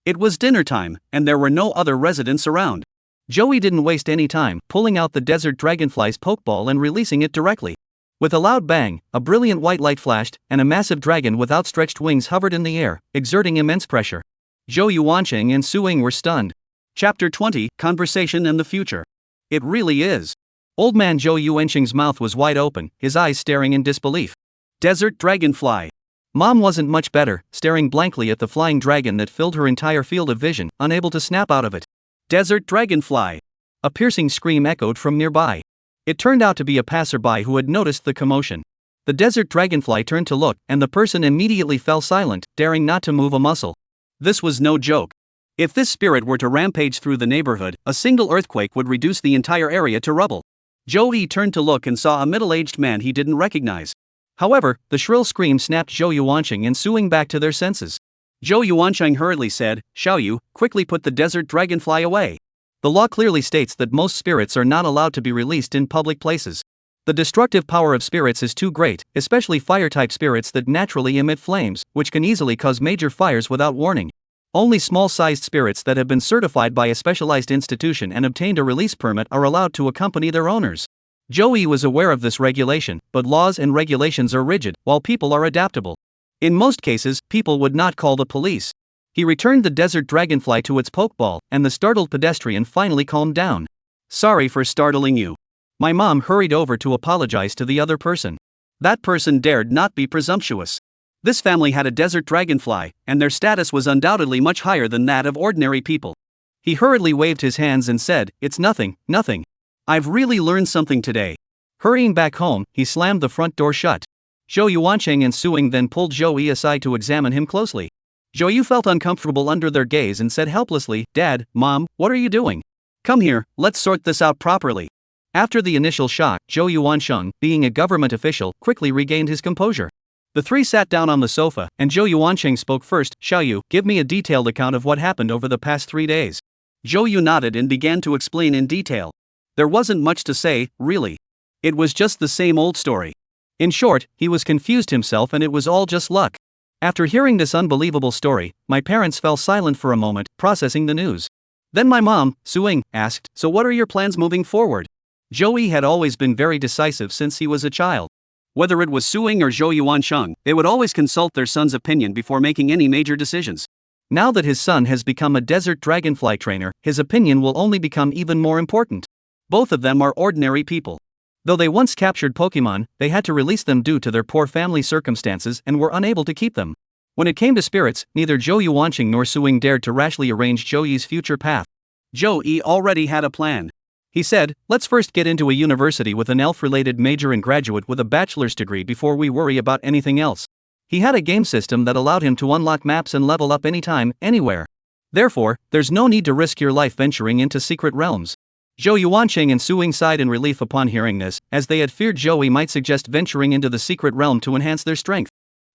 It was dinner time, and there were no other residents around. Joey didn't waste any time, pulling out the desert dragonfly's pokeball and releasing it directly. With a loud bang, a brilliant white light flashed, and a massive dragon with outstretched wings hovered in the air, exerting immense pressure. Zhou Yuanqing and Suing were stunned. Chapter 20, Conversation and the Future. It really is. Old man Zhou Yuanqing's mouth was wide open, his eyes staring in disbelief. Desert dragonfly. Mom wasn't much better, staring blankly at the flying dragon that filled her entire field of vision, unable to snap out of it. Desert dragonfly. A piercing scream echoed from nearby. It turned out to be a passerby who had noticed the commotion. The desert dragonfly turned to look, and the person immediately fell silent, daring not to move a muscle. This was no joke. If this spirit were to rampage through the neighborhood, a single earthquake would reduce the entire area to rubble. Zhou turned to look and saw a middle-aged man he didn't recognize. However, the shrill scream snapped Zhou Yuanqing and Suing back to their senses. Zhou Yuanqing hurriedly said, Xiaoyu, quickly put the desert dragonfly away. The law clearly states that most spirits are not allowed to be released in public places. The destructive power of spirits is too great, especially fire-type spirits that naturally emit flames, which can easily cause major fires without warning. Only small-sized spirits that have been certified by a specialized institution and obtained a release permit are allowed to accompany their owners. Joey was aware of this regulation, but laws and regulations are rigid, while people are adaptable. In most cases, people would not call the police. He returned the desert dragonfly to its pokeball, and the startled pedestrian finally calmed down. Sorry for startling you. My mom hurried over to apologize to the other person. That person dared not be presumptuous. This family had a desert dragonfly, and their status was undoubtedly much higher than that of ordinary people. He hurriedly waved his hands and said, It's nothing, nothing. I've really learned something today. Hurrying back home, he slammed the front door shut. Zhou Yuanqing and Suing then pulled Zhou aside to examine him closely. Zhou felt uncomfortable under their gaze and said helplessly, Dad, Mom, what are you doing? Come here, let's sort this out properly. After the initial shock, Zhou Yuanqing, being a government official, quickly regained his composure. The three sat down on the sofa, and Zhou Yuanqing spoke first. Xiaoyu, give me a detailed account of what happened over the past 3 days. Zhou Yu nodded and began to explain in detail. There wasn't much to say, really. It was just the same old story. In short, he was confused himself and it was all just luck. After hearing this unbelievable story, my parents fell silent for a moment, processing the news. Then my mom, Suing, asked, So what are your plans moving forward? Joey had always been very decisive since he was a child. Whether it was Suing or Zhou Yuanqing, they would always consult their son's opinion before making any major decisions. Now that his son has become a desert dragonfly trainer, his opinion will only become even more important. Both of them are ordinary people. Though they once captured Pokemon, they had to release them due to their poor family circumstances and were unable to keep them. When it came to spirits, neither Zhou Yuanqing nor Suing dared to rashly arrange Zhou's future path. Zhou already had a plan. He said, Let's first get into a university with an elf-related major and graduate with a bachelor's degree before we worry about anything else. He had a game system that allowed him to unlock maps and level up anytime, anywhere. Therefore, there's no need to risk your life venturing into secret realms. Zhou Yuanqing and Suing sighed in relief upon hearing this, as they had feared Joey might suggest venturing into the secret realm to enhance their strength.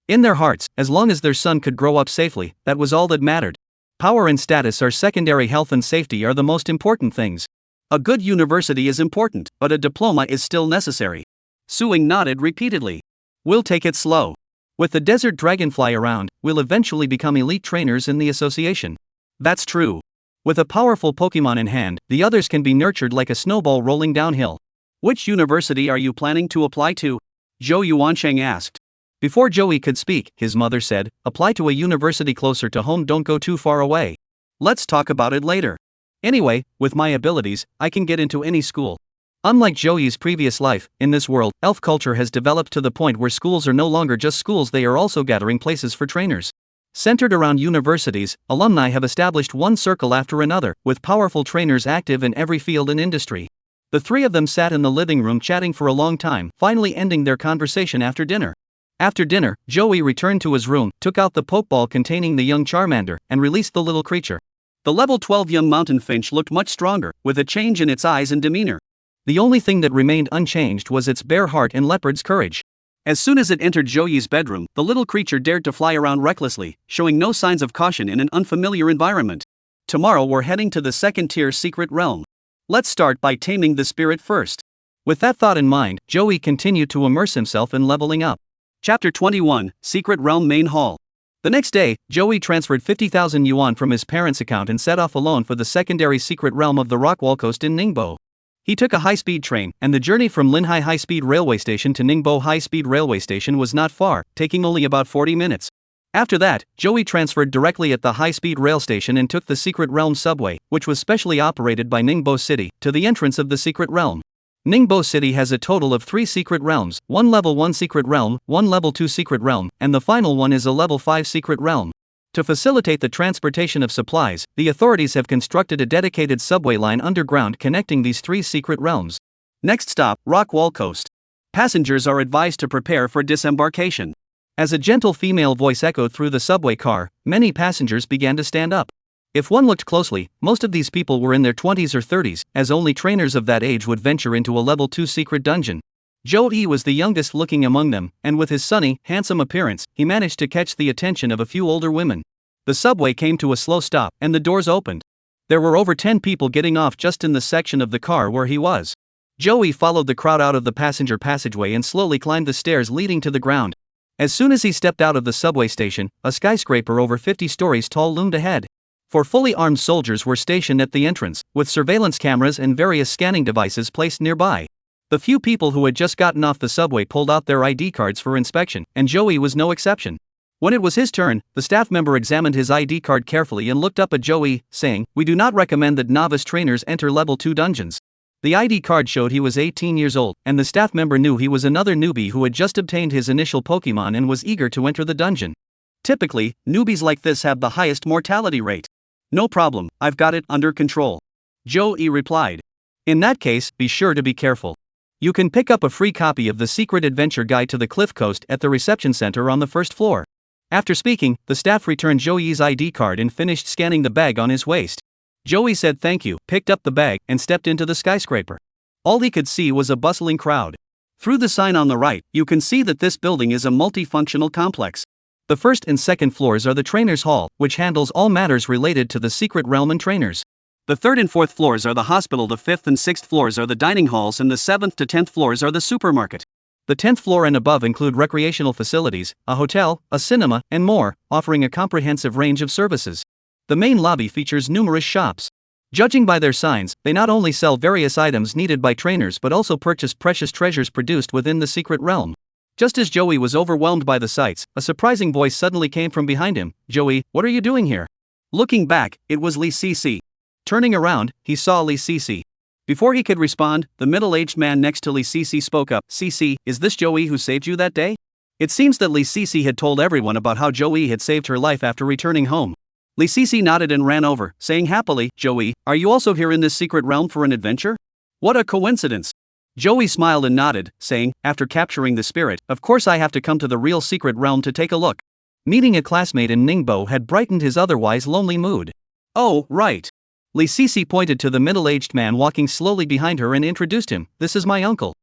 In their hearts, as long as their son could grow up safely, that was all that mattered. Power and status are secondary, health and safety are the most important things. A good university is important, but a diploma is still necessary. Suing nodded repeatedly. We'll take it slow. With the desert dragonfly around, we'll eventually become elite trainers in the association. That's true. With a powerful Pokemon in hand, the others can be nurtured like a snowball rolling downhill. Which university are you planning to apply to? Zhou Yuanqing asked. Before Joey could speak, his mother said, Apply to a university closer to home, don't go too far away. Let's talk about it later. Anyway, with my abilities, I can get into any school. Unlike Joey's previous life, in this world, elf culture has developed to the point where schools are no longer just schools, they are also gathering places for trainers. Centered around universities, alumni have established one circle after another, with powerful trainers active in every field and industry. The three of them sat in the living room chatting for a long time, finally ending their conversation after dinner. After dinner, Joey returned to his room, took out the pokeball containing the young Charmander, and released the little creature. The level 12 young mountain finch looked much stronger, with a change in its eyes and demeanor. The only thing that remained unchanged was its bare heart and leopard's courage. As soon as it entered Joey's bedroom, the little creature dared to fly around recklessly, showing no signs of caution in an unfamiliar environment. Tomorrow we're heading to the second-tier secret realm. Let's start by taming the spirit first. With that thought in mind, Joey continued to immerse himself in leveling up. Chapter 21, Secret Realm Main Hall. The next day, Joey transferred 50,000 yuan from his parents' account and set off alone for the secondary secret realm of the Rockwall Coast in Ningbo. He took a high-speed train, and the journey from Linhai High-Speed Railway Station to Ningbo High-Speed Railway Station was not far, taking only about 40 minutes. After that, Joey transferred directly at the high-speed rail station and took the Secret Realm subway, which was specially operated by Ningbo City, to the entrance of the Secret Realm. Ningbo City has a total of 3 secret realms, one level 1 secret realm, one level 2 secret realm, and the final one is a level 5 secret realm. To facilitate the transportation of supplies, the authorities have constructed a dedicated subway line underground connecting these 3 secret realms. Next stop, Rockwall Coast. Passengers are advised to prepare for disembarkation. As a gentle female voice echoed through the subway car, many passengers began to stand up. If one looked closely, most of these people were in their 20s or 30s, as only trainers of that age would venture into a level 2 secret dungeon. Joey was the youngest looking among them, and with his sunny, handsome appearance, he managed to catch the attention of a few older women. The subway came to a slow stop, and the doors opened. There were over 10 people getting off just in the section of the car where he was. Joey followed the crowd out of the passenger passageway and slowly climbed the stairs leading to the ground. As soon as he stepped out of the subway station, a skyscraper over 50 stories tall loomed ahead. 4 fully armed soldiers were stationed at the entrance, with surveillance cameras and various scanning devices placed nearby. The few people who had just gotten off the subway pulled out their ID cards for inspection, and Joey was no exception. When it was his turn, the staff member examined his ID card carefully and looked up at Joey, saying, "We do not recommend that novice trainers enter level 2 dungeons." The ID card showed he was 18 years old, and the staff member knew he was another newbie who had just obtained his initial Pokemon and was eager to enter the dungeon. Typically, newbies like this have the highest mortality rate. "No problem, I've got it under control," Joey replied. "In that case, be sure to be careful. You can pick up a free copy of the Secret Adventure Guide to the Cliff Coast at the reception center on the first floor." After speaking, the staff returned Joey's ID card and finished scanning the bag on his waist. Joey said thank you, picked up the bag, and stepped into the skyscraper. All he could see was a bustling crowd. Through the sign on the right, you can see that this building is a multifunctional complex. The first and second floors are the Trainers' Hall, which handles all matters related to the secret realm and trainers. The third and fourth floors are the hospital, the fifth and sixth floors are the dining halls, and the 7th to 10th floors are the supermarket. The 10th floor and above include recreational facilities, a hotel, a cinema, and more, offering a comprehensive range of services. The main lobby features numerous shops. Judging by their signs, they not only sell various items needed by trainers but also purchase precious treasures produced within the secret realm. Just as Joey was overwhelmed by the sights, a surprising voice suddenly came from behind him. "Joey, what are you doing here?" Looking back, it was Lee Cici. Turning around, he saw Lee Cici. Before he could respond, the middle-aged man next to Lee Cici spoke up. "Cici, is this Joey who saved you that day?" It seems that Lee Cici had told everyone about how Joey had saved her life after returning home. Lee Cici nodded and ran over, saying happily, "Joey, are you also here in this secret realm for an adventure? What a coincidence." Joey smiled and nodded, saying, "After capturing the spirit, of course I have to come to the real secret realm to take a look." Meeting a classmate in Ningbo had brightened his otherwise lonely mood. "Oh, right." Lee Cici pointed to the middle-aged man walking slowly behind her and introduced him. "This is my uncle."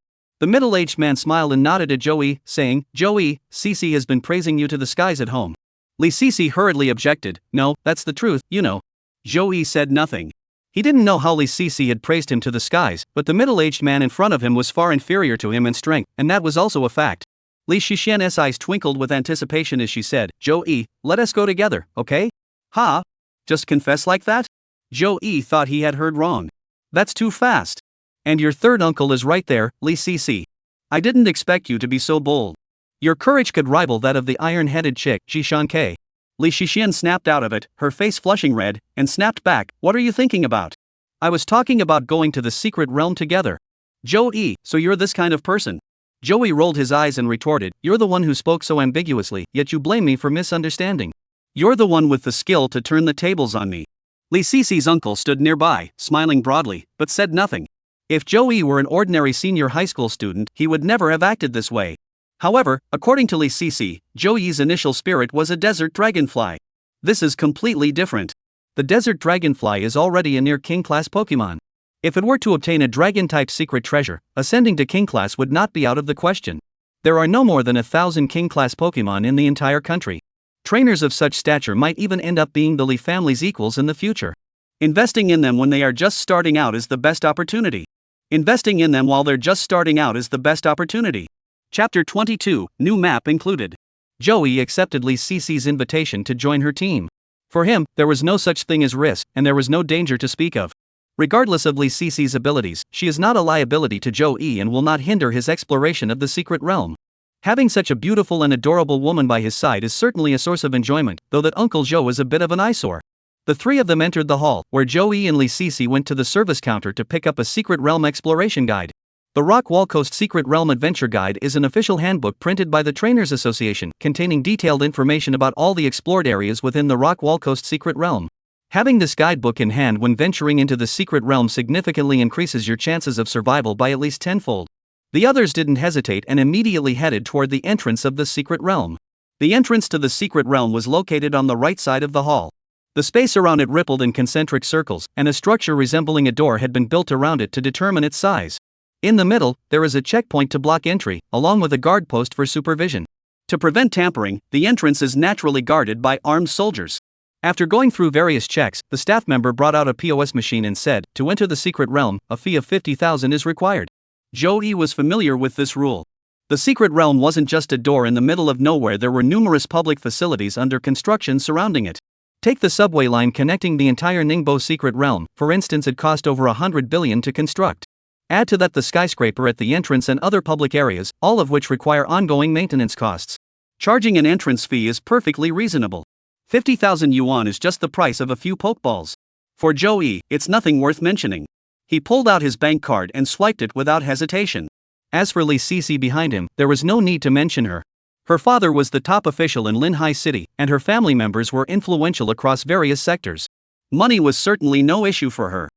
The middle-aged man smiled and nodded at Joey, saying, "Joey, Cici has been praising you to the skies at home." Lee Cici hurriedly objected. "No, that's the truth, you know." Joey said nothing. He didn't know how Lee Cici had praised him to the skies, but the middle-aged man in front of him was far inferior to him in strength, and that was also a fact. Lee Xixian's eyes twinkled with anticipation as she said, "Joey, let us go together, okay?" "Ha? Just confess like that?" Joey thought he had heard wrong. "That's too fast. And your third uncle is right there, Lee Cici. I didn't expect you to be so bold. Your courage could rival that of the iron-headed chick, Xishan. Lee Xixian snapped out of it, her face flushing red, and snapped back, "What are you thinking about? I was talking about going to the secret realm together." "Joey, so you're this kind of person?" Joey rolled his eyes and retorted, "You're the one who spoke so ambiguously, yet you blame me for misunderstanding. You're the one with the skill to turn the tables on me." Lee Cici's uncle stood nearby, smiling broadly, but said nothing. If Joey were an ordinary senior high school student, he would never have acted this way. However, according to Lee Cece, Joey's initial spirit was a desert dragonfly. This is completely different. The desert dragonfly is already a near king class Pokemon. If it were to obtain a dragon-type secret treasure, ascending to king class would not be out of the question. There are no more than 1,000 king class Pokemon in the entire country. Trainers of such stature might even end up being the Lee family's equals in the future. Investing in them when they are just starting out is the best opportunity. Investing in them while they're just starting out is the best opportunity. Chapter 22, New Map Included. Joey accepted Lee Cece's invitation to join her team. For him, there was no such thing as risk, and there was no danger to speak of. Regardless of Lee Cece's abilities, she is not a liability to Joey and will not hinder his exploration of the secret realm. Having such a beautiful and adorable woman by his side is certainly a source of enjoyment, though that Uncle Joe is a bit of an eyesore. The three of them entered the hall, where Joey and Lee Cece went to the service counter to pick up a secret realm exploration guide. The Rock Wall Coast Secret Realm Adventure Guide is an official handbook printed by the Trainers Association, containing detailed information about all the explored areas within the Rock Wall Coast Secret Realm. Having this guidebook in hand when venturing into the secret realm significantly increases your chances of survival by at least tenfold. The others didn't hesitate and immediately headed toward the entrance of the secret realm. The entrance to the secret realm was located on the right side of the hall. The space around it rippled in concentric circles, and a structure resembling a door had been built around it to determine its size. In the middle, there is a checkpoint to block entry, along with a guard post for supervision. To prevent tampering, the entrance is naturally guarded by armed soldiers. After going through various checks, the staff member brought out a POS machine and said, to enter the secret realm, a fee of 50,000 is required. Joey was familiar with this rule. The secret realm wasn't just a door in the middle of nowhere, there were numerous public facilities under construction surrounding it. Take the subway line connecting the entire Ningbo secret realm, for instance, it cost over 100 billion to construct. Add to that the skyscraper at the entrance and other public areas, all of which require ongoing maintenance costs. Charging an entrance fee is perfectly reasonable. 50,000 yuan is just the price of a few Pokeballs. For Joey, it's nothing worth mentioning. He pulled out his bank card and swiped it without hesitation. As for Lee Cece behind him, there was no need to mention her. Her father was the top official in Linhai City, and her family members were influential across various sectors. Money was certainly no issue for her.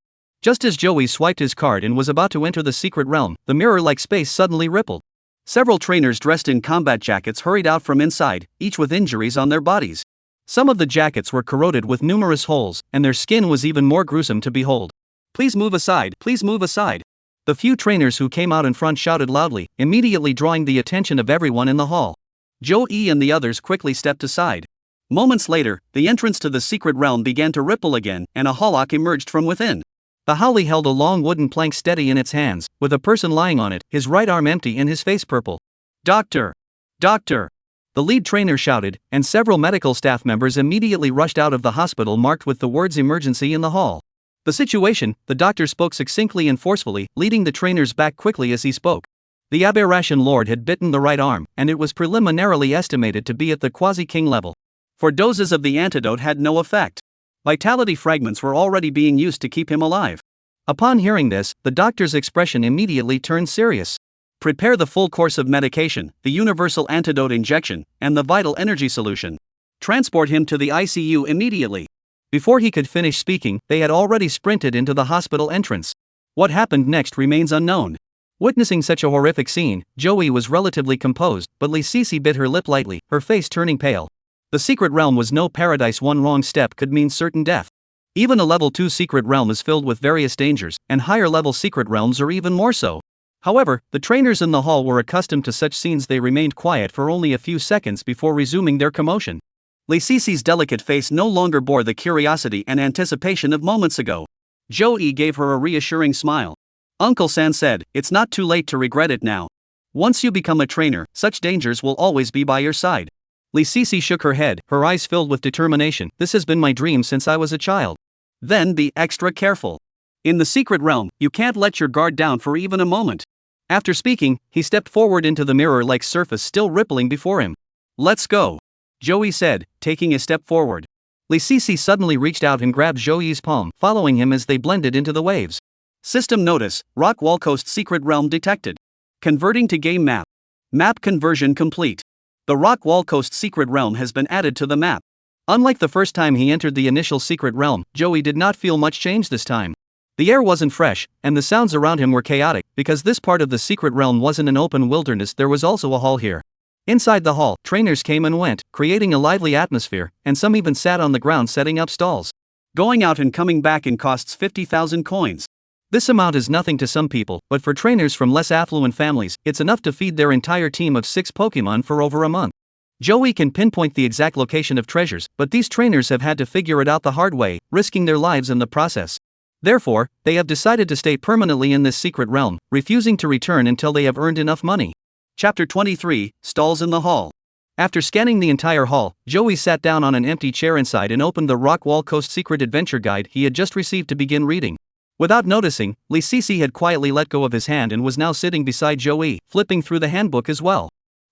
Just as Joey swiped his card and was about to enter the secret realm, the mirror-like space suddenly rippled. Several trainers dressed in combat jackets hurried out from inside, each with injuries on their bodies. Some of the jackets were corroded with numerous holes, and their skin was even more gruesome to behold. Please move aside, please move aside. The few trainers who came out in front shouted loudly, immediately drawing the attention of everyone in the hall. Joey and the others quickly stepped aside. Moments later, the entrance to the secret realm began to ripple again, and a Hawk emerged from within. The Howlie held a long wooden plank steady in its hands, with a person lying on it, his right arm empty and his face purple. Doctor! Doctor! The lead trainer shouted, and several medical staff members immediately rushed out of the hospital marked with the words emergency in the hall. The situation, the doctor spoke succinctly and forcefully, leading the trainers back quickly as he spoke. The aberration lord had bitten the right arm, and it was preliminarily estimated to be at the quasi-king level. 4 doses of the antidote had no effect. Vitality fragments were already being used to keep him alive. Upon hearing this, the doctor's expression immediately turned serious. Prepare the full course of medication, the universal antidote injection, and the vital energy solution. Transport him to the ICU immediately. Before he could finish speaking, they had already sprinted into the hospital entrance. What happened next remains unknown. Witnessing such a horrific scene, Joey was relatively composed, but Lee Cece bit her lip lightly, her face turning pale. The secret realm was no paradise. One wrong step could mean certain death. Even a level 2 secret realm is filled with various dangers, and higher level secret realms are even more so. However, the trainers in the hall were accustomed to such scenes. They remained quiet for only a few seconds before resuming their commotion. Lee Cece's delicate face no longer bore the curiosity and anticipation of moments ago. Joey gave her a reassuring smile. Uncle San said, it's not too late to regret it now. Once you become a trainer, such dangers will always be by your side. Lee Cece shook her head, her eyes filled with determination. This has been my dream since I was a child. Then be extra careful. In the secret realm, you can't let your guard down for even a moment. After speaking, he stepped forward into the mirror-like surface still rippling before him. Let's go, Joey said, taking a step forward. Lee Cece suddenly reached out and grabbed Joey's palm, following him as they blended into the waves. System notice, Rock Wall Coast Secret Realm detected. Converting to game map. Map conversion complete. The Rock Wall Coast Secret Realm has been added to the map. Unlike the first time he entered the initial secret realm, Joey did not feel much change this time. The air wasn't fresh, and the sounds around him were chaotic, because this part of the secret realm wasn't an open wilderness. There was also a hall here. Inside the hall, trainers came and went, creating a lively atmosphere, and some even sat on the ground setting up stalls. Going out and coming back in costs 50,000 coins. This amount is nothing to some people, but for trainers from less affluent families, it's enough to feed their entire team of 6 Pokemon for over a month. Joey can pinpoint the exact location of treasures, but these trainers have had to figure it out the hard way, risking their lives in the process. Therefore, they have decided to stay permanently in this secret realm, refusing to return until they have earned enough money. Chapter 23, Stalls in the Hall. After scanning the entire hall, Joey sat down on an empty chair inside and opened the Rockwall Coast Secret Adventure Guide he had just received to begin reading. Without noticing, Lee Cece had quietly let go of his hand and was now sitting beside Joey, flipping through the handbook as well.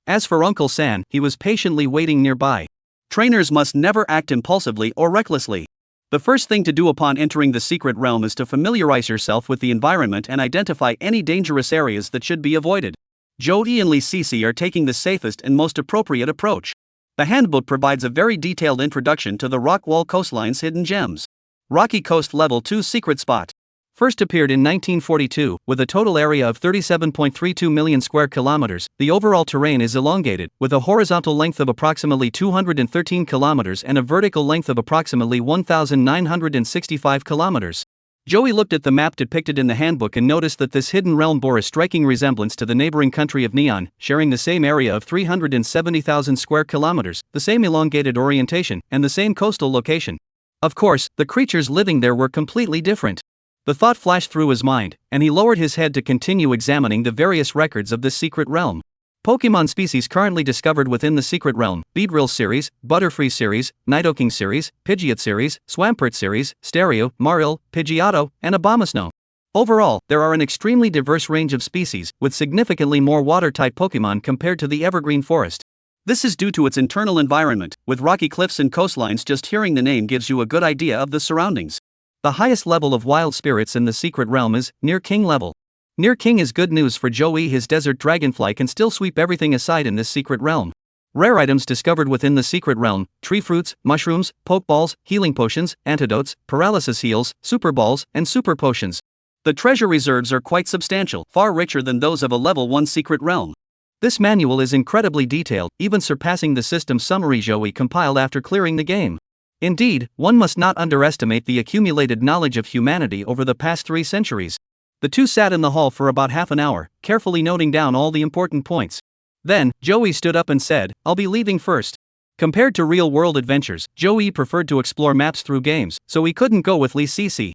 As for Uncle San, he was patiently waiting nearby. Trainers must never act impulsively or recklessly. The first thing to do upon entering the secret realm is to familiarize yourself with the environment and identify any dangerous areas that should be avoided. Joey and Lee Cece are taking the safest and most appropriate approach. The handbook provides a very detailed introduction to the Rockwall Coastline's hidden gems. Rocky Coast Level 2 Secret Spot. First appeared in 1942, with a total area of 37.32 million square kilometers. The overall terrain is elongated, with a horizontal length of approximately 213 kilometers and a vertical length of approximately 1,965 kilometers. Joey looked at the map depicted in the handbook and noticed that this hidden realm bore a striking resemblance to the neighboring country of Neon, sharing the same area of 370,000 square kilometers, the same elongated orientation, and the same coastal location. Of course, the creatures living there were completely different. The thought flashed through his mind, and he lowered his head to continue examining the various records of this secret realm. Pokemon species currently discovered within the secret realm: Beedrill series, Butterfree series, Nidoking series, Pidgeot series, Swampert series, Stereo, Marill, Pidgeotto, and Abomasnow. Overall, there are an extremely diverse range of species, with significantly more water-type Pokemon compared to the evergreen forest. This is due to its internal environment, with rocky cliffs and coastlines. Just hearing the name gives you a good idea of the surroundings. The highest level of wild spirits in the secret realm is Near King level. Near King is good news for Joey. His desert dragonfly can still sweep everything aside in this secret realm. Rare items discovered within the secret realm: tree fruits, mushrooms, pokeballs, healing potions, antidotes, paralysis heals, super balls, and super potions. The treasure reserves are quite substantial, far richer than those of a level 1 secret realm. This manual is incredibly detailed, even surpassing the system summary Joey compiled after clearing the game. Indeed, one must not underestimate the accumulated knowledge of humanity over the past 3 centuries. The two sat in the hall for about half an hour, carefully noting down all the important points. Then, Joey stood up and said, "I'll be leaving first." Compared to real-world adventures, Joey preferred to explore maps through games, so he couldn't go with Lee Cece.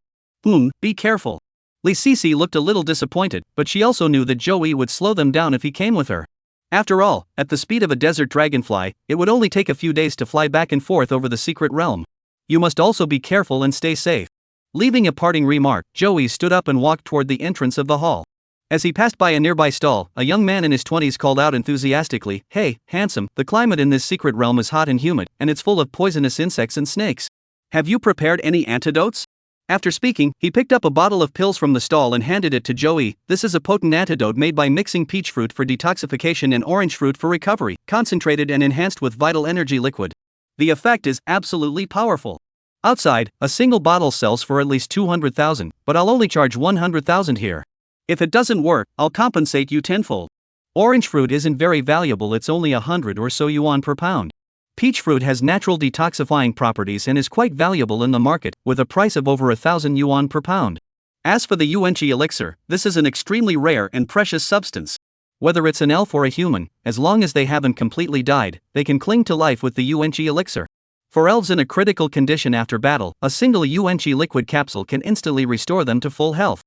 Be careful. Lee Cece looked a little disappointed, but she also knew that Joey would slow them down if he came with her. After all, at the speed of a desert dragonfly, it would only take a few days to fly back and forth over the secret realm. You must also be careful and stay safe. Leaving a parting remark, Joey stood up and walked toward the entrance of the hall. As he passed by a nearby stall, a young man in his 20s called out enthusiastically, "Hey, handsome, the climate in this secret realm is hot and humid, and it's full of poisonous insects and snakes. Have you prepared any antidotes?" After speaking, he picked up a bottle of pills from the stall and handed it to Joey. "This is a potent antidote made by mixing peach fruit for detoxification and orange fruit for recovery, concentrated and enhanced with vital energy liquid. The effect is absolutely powerful. Outside, a single bottle sells for at least 200,000, but I'll only charge 100,000 here. If it doesn't work, I'll compensate you tenfold. Orange fruit isn't very valuable, it's only 100 or so yuan per pound. Peach fruit has natural detoxifying properties and is quite valuable in the market, with a price of over 1,000 yuan per pound. As for the Yuanqi elixir, this is an extremely rare and precious substance. Whether it's an elf or a human, as long as they haven't completely died, they can cling to life with the Yuanqi elixir. For elves in a critical condition after battle, a single Yuanqi liquid capsule can instantly restore them to full health.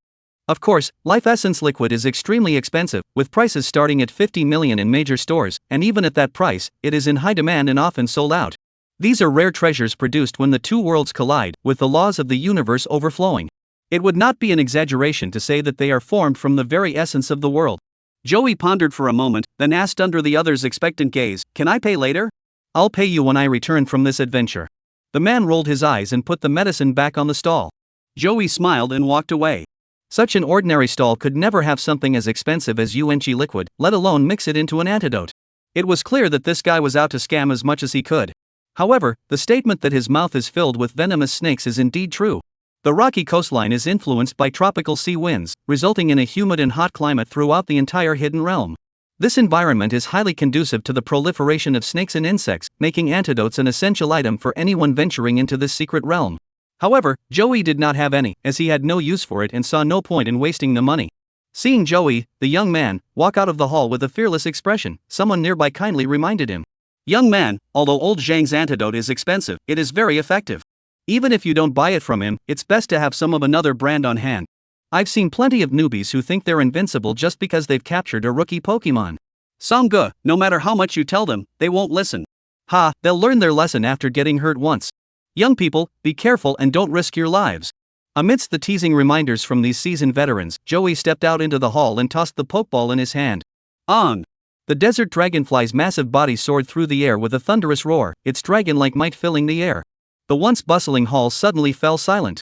Of course, Life Essence liquid is extremely expensive, with prices starting at 50 million in major stores, and even at that price, it is in high demand and often sold out. These are rare treasures produced when the two worlds collide, with the laws of the universe overflowing. It would not be an exaggeration to say that they are formed from the very essence of the world. Joey pondered for a moment, then asked under the other's expectant gaze, "Can I pay later?" "I'll pay you when I return from this adventure." The man rolled his eyes and put the medicine back on the stall. Joey smiled and walked away. Such an ordinary stall could never have something as expensive as Yuanqi liquid, let alone mix it into an antidote. It was clear that this guy was out to scam as much as he could. However, the statement that his mouth is filled with venomous snakes is indeed true. The rocky coastline is influenced by tropical sea winds, resulting in a humid and hot climate throughout the entire hidden realm. This environment is highly conducive to the proliferation of snakes and insects, making antidotes an essential item for anyone venturing into this secret realm. However, Joey did not have any, as he had no use for it and saw no point in wasting the money. Seeing Joey, the young man, walk out of the hall with a fearless expression, someone nearby kindly reminded him. "Young man, although old Zhang's antidote is expensive, it is very effective. Even if you don't buy it from him, it's best to have some of another brand on hand. I've seen plenty of newbies who think they're invincible just because they've captured a rookie Pokemon. Sangge, no matter how much you tell them, they won't listen. Ha, they'll learn their lesson after getting hurt once. Young people, be careful and don't risk your lives." Amidst the teasing reminders from these seasoned veterans, Joey stepped out into the hall and tossed the Pokeball in his hand. On! The desert dragonfly's massive body soared through the air with a thunderous roar, its dragon-like might filling the air. The once bustling hall suddenly fell silent.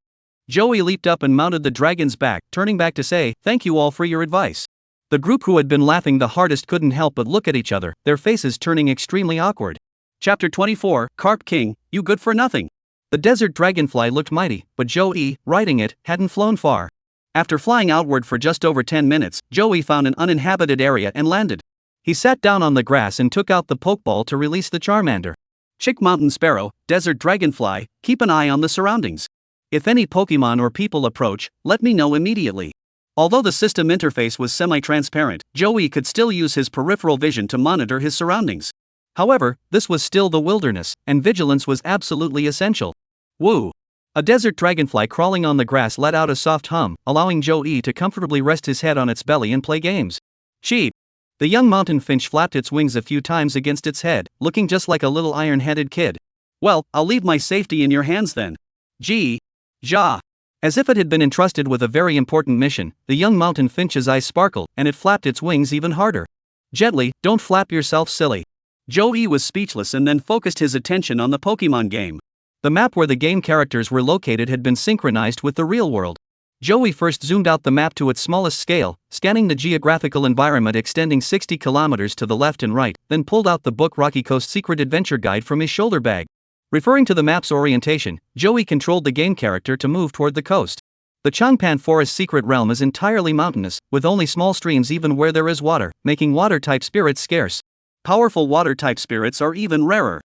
Joey leaped up and mounted the dragon's back, turning back to say, "Thank you all for your advice." The group who had been laughing the hardest couldn't help but look at each other, their faces turning extremely awkward. Chapter 24, Carp King, you good for nothing. The desert dragonfly looked mighty, but Joey, riding it, hadn't flown far. After flying outward for just over 10 minutes, Joey found an uninhabited area and landed. He sat down on the grass and took out the Pokeball to release the Charmander. Chick Mountain Sparrow, Desert Dragonfly, keep an eye on the surroundings. If any Pokemon or people approach, let me know immediately. Although the system interface was semi-transparent, Joey could still use his peripheral vision to monitor his surroundings. However, this was still the wilderness, and vigilance was absolutely essential. Woo! A desert dragonfly crawling on the grass let out a soft hum, allowing Joey to comfortably rest his head on its belly and play games. Cheep! The young mountain finch flapped its wings a few times against its head, looking just like a little iron-headed kid. Well, I'll leave my safety in your hands then. Gee! Ja! As if it had been entrusted with a very important mission, the young mountain finch's eyes sparkled, and it flapped its wings even harder. Gently, don't flap yourself silly. Joey was speechless and then focused his attention on the Pokemon game. The map where the game characters were located had been synchronized with the real world. Joey first zoomed out the map to its smallest scale, scanning the geographical environment extending 60 kilometers to the left and right, then pulled out the book Rocky Coast Secret Adventure Guide from his shoulder bag. Referring to the map's orientation, Joey controlled the game character to move toward the coast. The Changpan Forest Secret Realm is entirely mountainous, with only small streams even where there is water, making water-type spirits scarce. Powerful water-type spirits are even rarer.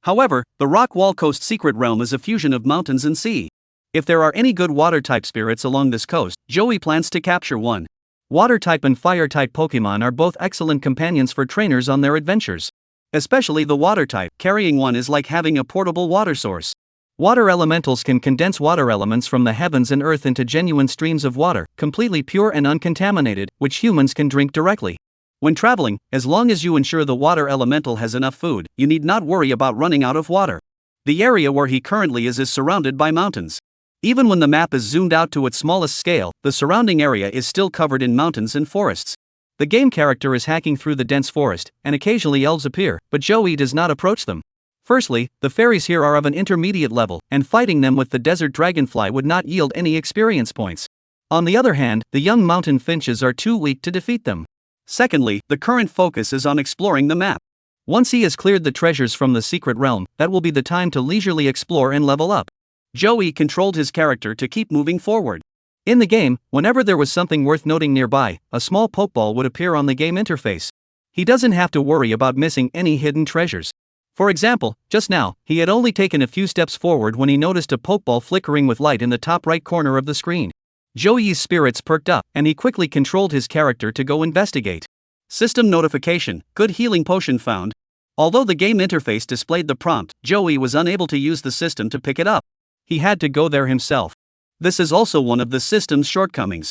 However, the Rock Wall Coast Secret Realm is a fusion of mountains and sea. If there are any good water-type spirits along this coast, Joey plans to capture one. Water-type and fire-type Pokemon are both excellent companions for trainers on their adventures. Especially the water-type, carrying one is like having a portable water source. Water elementals can condense water elements from the heavens and earth into genuine streams of water, completely pure and uncontaminated, which humans can drink directly. When traveling, as long as you ensure the water elemental has enough food, you need not worry about running out of water. The area where he currently is surrounded by mountains. Even when the map is zoomed out to its smallest scale, the surrounding area is still covered in mountains and forests. The game character is hacking through the dense forest, and occasionally elves appear, but Joey does not approach them. Firstly, the fairies here are of an intermediate level, and fighting them with the desert dragonfly would not yield any experience points. On the other hand, the young mountain finches are too weak to defeat them. Secondly, the current focus is on exploring the map. Once he has cleared the treasures from the secret realm, that will be the time to leisurely explore and level up. Joey controlled his character to keep moving forward. In the game, whenever there was something worth noting nearby, a small Pokeball would appear on the game interface. He doesn't have to worry about missing any hidden treasures. For example, just now, he had only taken a few steps forward when he noticed a Pokeball flickering with light in the top right corner of the screen. Joey's spirits perked up, and he quickly controlled his character to go investigate. System notification, good healing potion found. Although the game interface displayed the prompt, Joey was unable to use the system to pick it up. He had to go there himself. This is also one of the system's shortcomings.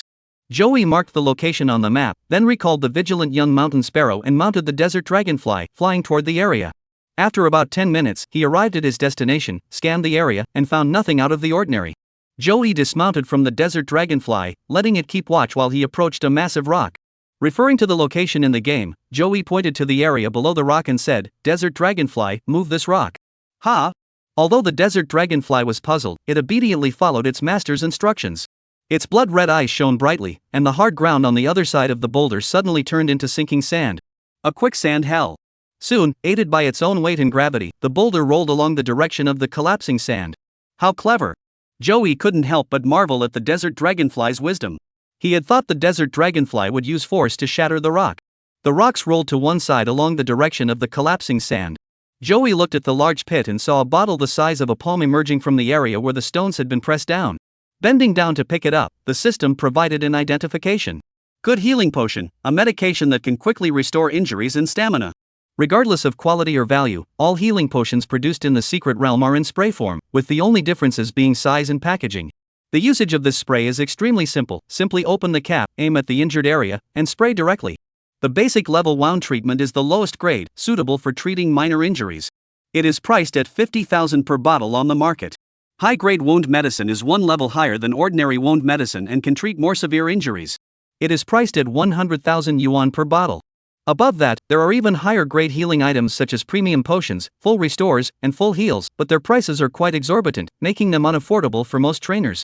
Joey marked the location on the map, then recalled the vigilant young mountain sparrow and mounted the desert dragonfly, flying toward the area. After about 10 minutes, he arrived at his destination, scanned the area, and found nothing out of the ordinary. Joey dismounted from the desert dragonfly, letting it keep watch while he approached a massive rock. Referring to the location in the game, Joey pointed to the area below the rock and said, "Desert dragonfly, move this rock." Ha! Although the desert dragonfly was puzzled, it obediently followed its master's instructions. Its blood-red eyes shone brightly, and the hard ground on the other side of the boulder suddenly turned into sinking sand. A quicksand hell. Soon, aided by its own weight and gravity, the boulder rolled along the direction of the collapsing sand. How clever! Joey couldn't help but marvel at the desert dragonfly's wisdom. He had thought the desert dragonfly would use force to shatter the rock. The rocks rolled to one side along the direction of the collapsing sand. Joey looked at the large pit and saw a bottle the size of a palm emerging from the area where the stones had been pressed down. Bending down to pick it up, the system provided an identification. Good healing potion, a medication that can quickly restore injuries and stamina. Regardless of quality or value, all healing potions produced in the secret realm are in spray form, with the only differences being size and packaging. The usage of this spray is extremely simple. Simply open the cap, aim at the injured area, and spray directly. The basic level wound treatment is the lowest grade, suitable for treating minor injuries. It is priced at 50,000 per bottle on the market. High-grade wound medicine is one level higher than ordinary wound medicine and can treat more severe injuries. It is priced at 100,000 yuan per bottle. Above that, there are even higher grade healing items such as premium potions, full restores, and full heals, but their prices are quite exorbitant, making them unaffordable for most trainers.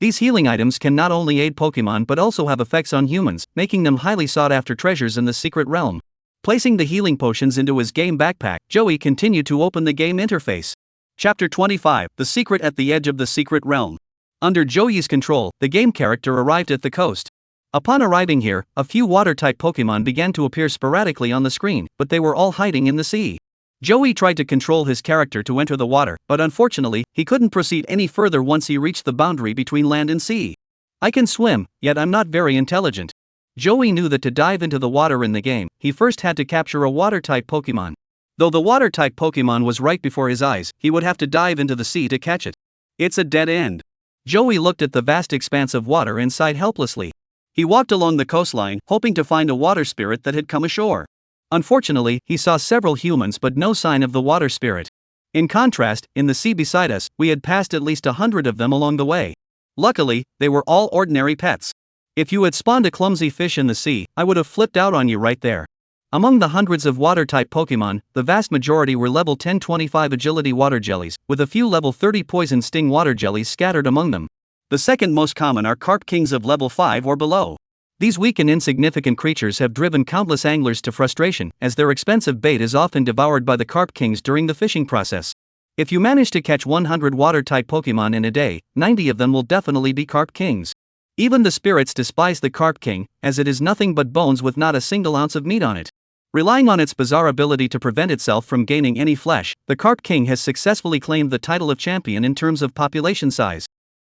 These healing items can not only aid Pokemon but also have effects on humans, making them highly sought after treasures in the secret realm. Placing the healing potions into his game backpack, Joey continued to open the game interface. Chapter 25, The Secret at the Edge of the Secret Realm. Under Joey's control, the game character arrived at the coast. Upon arriving here, a few water-type Pokemon began to appear sporadically on the screen, but they were all hiding in the sea. Joey tried to control his character to enter the water, but unfortunately, he couldn't proceed any further once he reached the boundary between land and sea. I can swim, yet I'm not very intelligent. Joey knew that to dive into the water in the game, he first had to capture a water-type Pokemon. Though the water-type Pokemon was right before his eyes, he would have to dive into the sea to catch it. It's a dead end. Joey looked at the vast expanse of water and sighed helplessly. He walked along the coastline, hoping to find a water spirit that had come ashore. Unfortunately, he saw several humans but no sign of the water spirit. In contrast, in the sea beside us, we had passed at least 100 of them along the way. Luckily, they were all ordinary pets. If you had spawned a clumsy fish in the sea, I would have flipped out on you right there. Among the hundreds of water-type Pokemon, the vast majority were level 10-25 agility water jellies, with a few level 30 poison sting water jellies scattered among them. The second most common are carp kings of level 5 or below. These weak and insignificant creatures have driven countless anglers to frustration, as their expensive bait is often devoured by the carp kings during the fishing process. If you manage to catch 100 water-type Pokemon in a day, 90 of them will definitely be carp kings. Even the spirits despise the carp king, as it is nothing but bones with not a single ounce of meat on it. Relying on its bizarre ability to prevent itself from gaining any flesh, the carp king has successfully claimed the title of champion in terms of population size.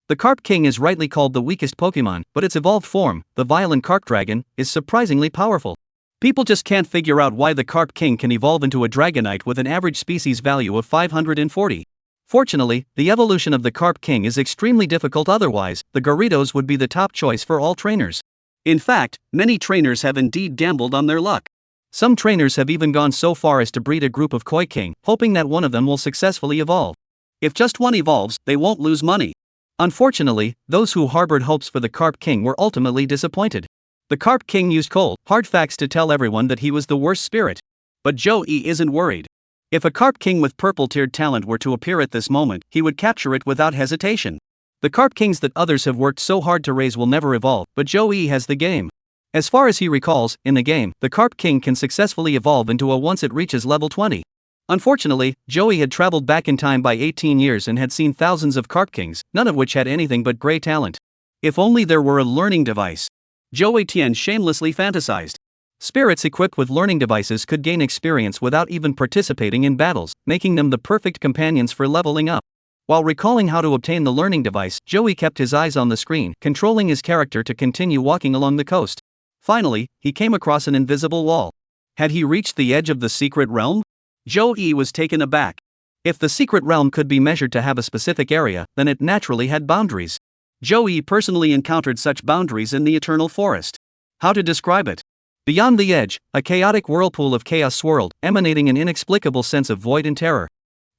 The Carp King is rightly called the weakest Pokemon, but its evolved form, the violent Carp Dragon, is surprisingly powerful. People just can't figure out why the Carp King can evolve into a Dragonite with an average species value of 540. Fortunately, the evolution of the Carp King is extremely difficult otherwise, the Gyarados would be the top choice for all trainers. In fact, many trainers have indeed gambled on their luck. Some trainers have even gone so far as to breed a group of Koi King, hoping that one of them will successfully evolve. If just one evolves, they won't lose money. Unfortunately, those who harbored hopes for the Carp King were ultimately disappointed. The Carp King used cold, hard facts to tell everyone that he was the worst spirit. But Joey isn't worried. If a Carp King with purple-tiered talent were to appear at this moment, he would capture it without hesitation. The Carp Kings that others have worked so hard to raise will never evolve, but Joey has the game. As far as he recalls, in the game, the Carp King can successfully evolve into a once it reaches level 20. Unfortunately, Joey had traveled back in time by 18 years and had seen thousands of Carp Kings, none of which had anything but grey talent. If only there were a learning device. Joey Tien shamelessly fantasized. Spirits equipped with learning devices could gain experience without even participating in battles, making them the perfect companions for leveling up. While recalling how to obtain the learning device, Joey kept his eyes on the screen, controlling his character to continue walking along the coast. Finally, he came across an invisible wall. Had he reached the edge of the secret realm? Joey was taken aback. If the secret realm could be measured to have a specific area, then it naturally had boundaries. Joey personally encountered such boundaries in the Eternal Forest. How to describe it? Beyond the edge, a chaotic whirlpool of chaos swirled, emanating an inexplicable sense of void and terror.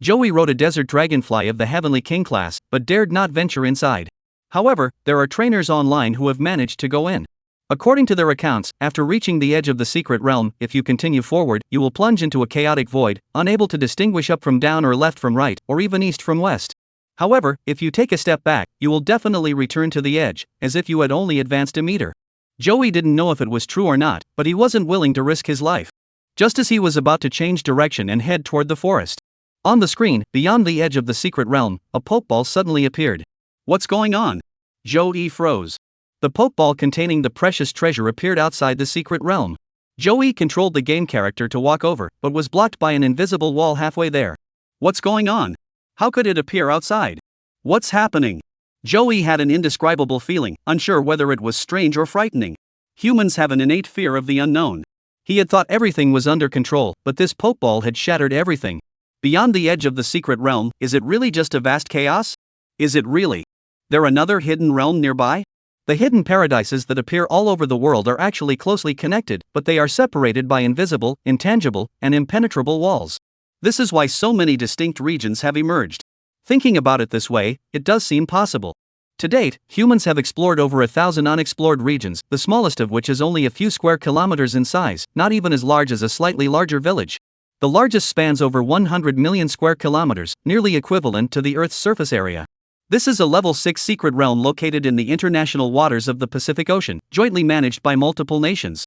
Joey rode a desert dragonfly of the Heavenly King class, but dared not venture inside. However, there are trainers online who have managed to go in. According to their accounts, after reaching the edge of the secret realm, if you continue forward, you will plunge into a chaotic void, unable to distinguish up from down or left from right, or even east from west. However, if you take a step back, you will definitely return to the edge, as if you had only advanced a meter. Joey didn't know if it was true or not, but he wasn't willing to risk his life. Just as he was about to change direction and head toward the forest. On the screen, beyond the edge of the secret realm, a Pokeball suddenly appeared. What's going on? Joey froze. The Pokeball containing the precious treasure appeared outside the secret realm. Joey controlled the game character to walk over, but was blocked by an invisible wall halfway there. What's going on? How could it appear outside? What's happening? Joey had an indescribable feeling, unsure whether it was strange or frightening. Humans have an innate fear of the unknown. He had thought everything was under control, but this pokeball had shattered everything. Beyond the edge of the secret realm, is it really just a vast chaos? Is it really? There another hidden realm nearby? The hidden paradises that appear all over the world are actually closely connected, but they are separated by invisible, intangible, and impenetrable walls. This is why so many distinct regions have emerged. Thinking about it this way, it does seem possible. To date, humans have explored over 1,000 unexplored regions, the smallest of which is only a few square kilometers in size, not even as large as a slightly larger village. The largest spans over 100 million square kilometers, nearly equivalent to the Earth's surface area. This is a level 6 secret realm located in the international waters of the Pacific Ocean, jointly managed by multiple nations.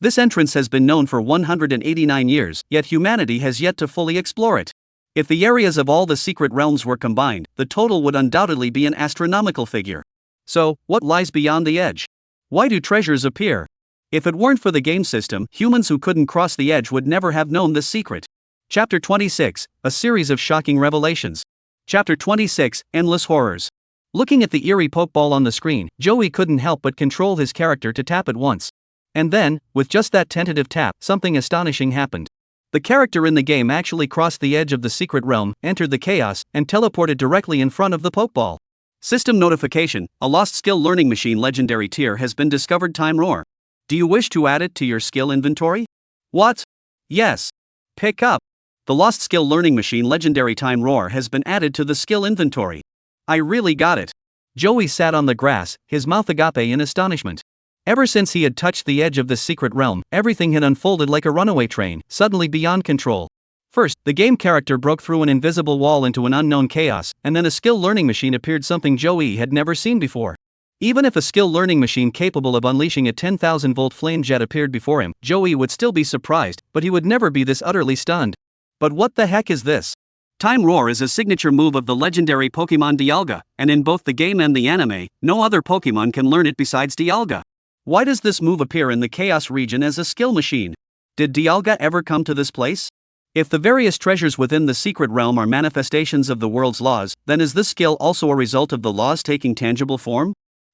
This entrance has been known for 189 years, yet humanity has yet to fully explore it. If the areas of all the secret realms were combined, the total would undoubtedly be an astronomical figure. So, what lies beyond the edge? Why do treasures appear? If it weren't for the game system, humans who couldn't cross the edge would never have known this secret. Chapter 26, a series of shocking revelations. Chapter 26, Endless Horrors. Looking at the eerie pokeball on the screen, Joey couldn't help but control his character to tap it once. And then, with just that tentative tap, something astonishing happened. The character in the game actually crossed the edge of the secret realm, entered the chaos, and teleported directly in front of the pokeball. System notification: a lost skill learning machine legendary tier has been discovered. Time Roar. Do you wish to add it to your skill inventory? What? Yes. Pick up. The lost skill learning machine legendary Time Roar has been added to the skill inventory. I really got it. Joey sat on the grass, his mouth agape in astonishment. Ever since he had touched the edge of the secret realm, everything had unfolded like a runaway train, suddenly beyond control. First, the game character broke through an invisible wall into an unknown chaos, and then a skill learning machine appeared, something Joey had never seen before. Even if a skill learning machine capable of unleashing a 10,000-volt flame jet appeared before him, Joey would still be surprised, but he would never be this utterly stunned. But what the heck is this? Time Roar is a signature move of the legendary Pokemon Dialga, and in both the game and the anime, no other Pokemon can learn it besides Dialga. Why does this move appear in the Chaos region as a skill machine? Did Dialga ever come to this place? If the various treasures within the secret realm are manifestations of the world's laws, then is this skill also a result of the laws taking tangible form?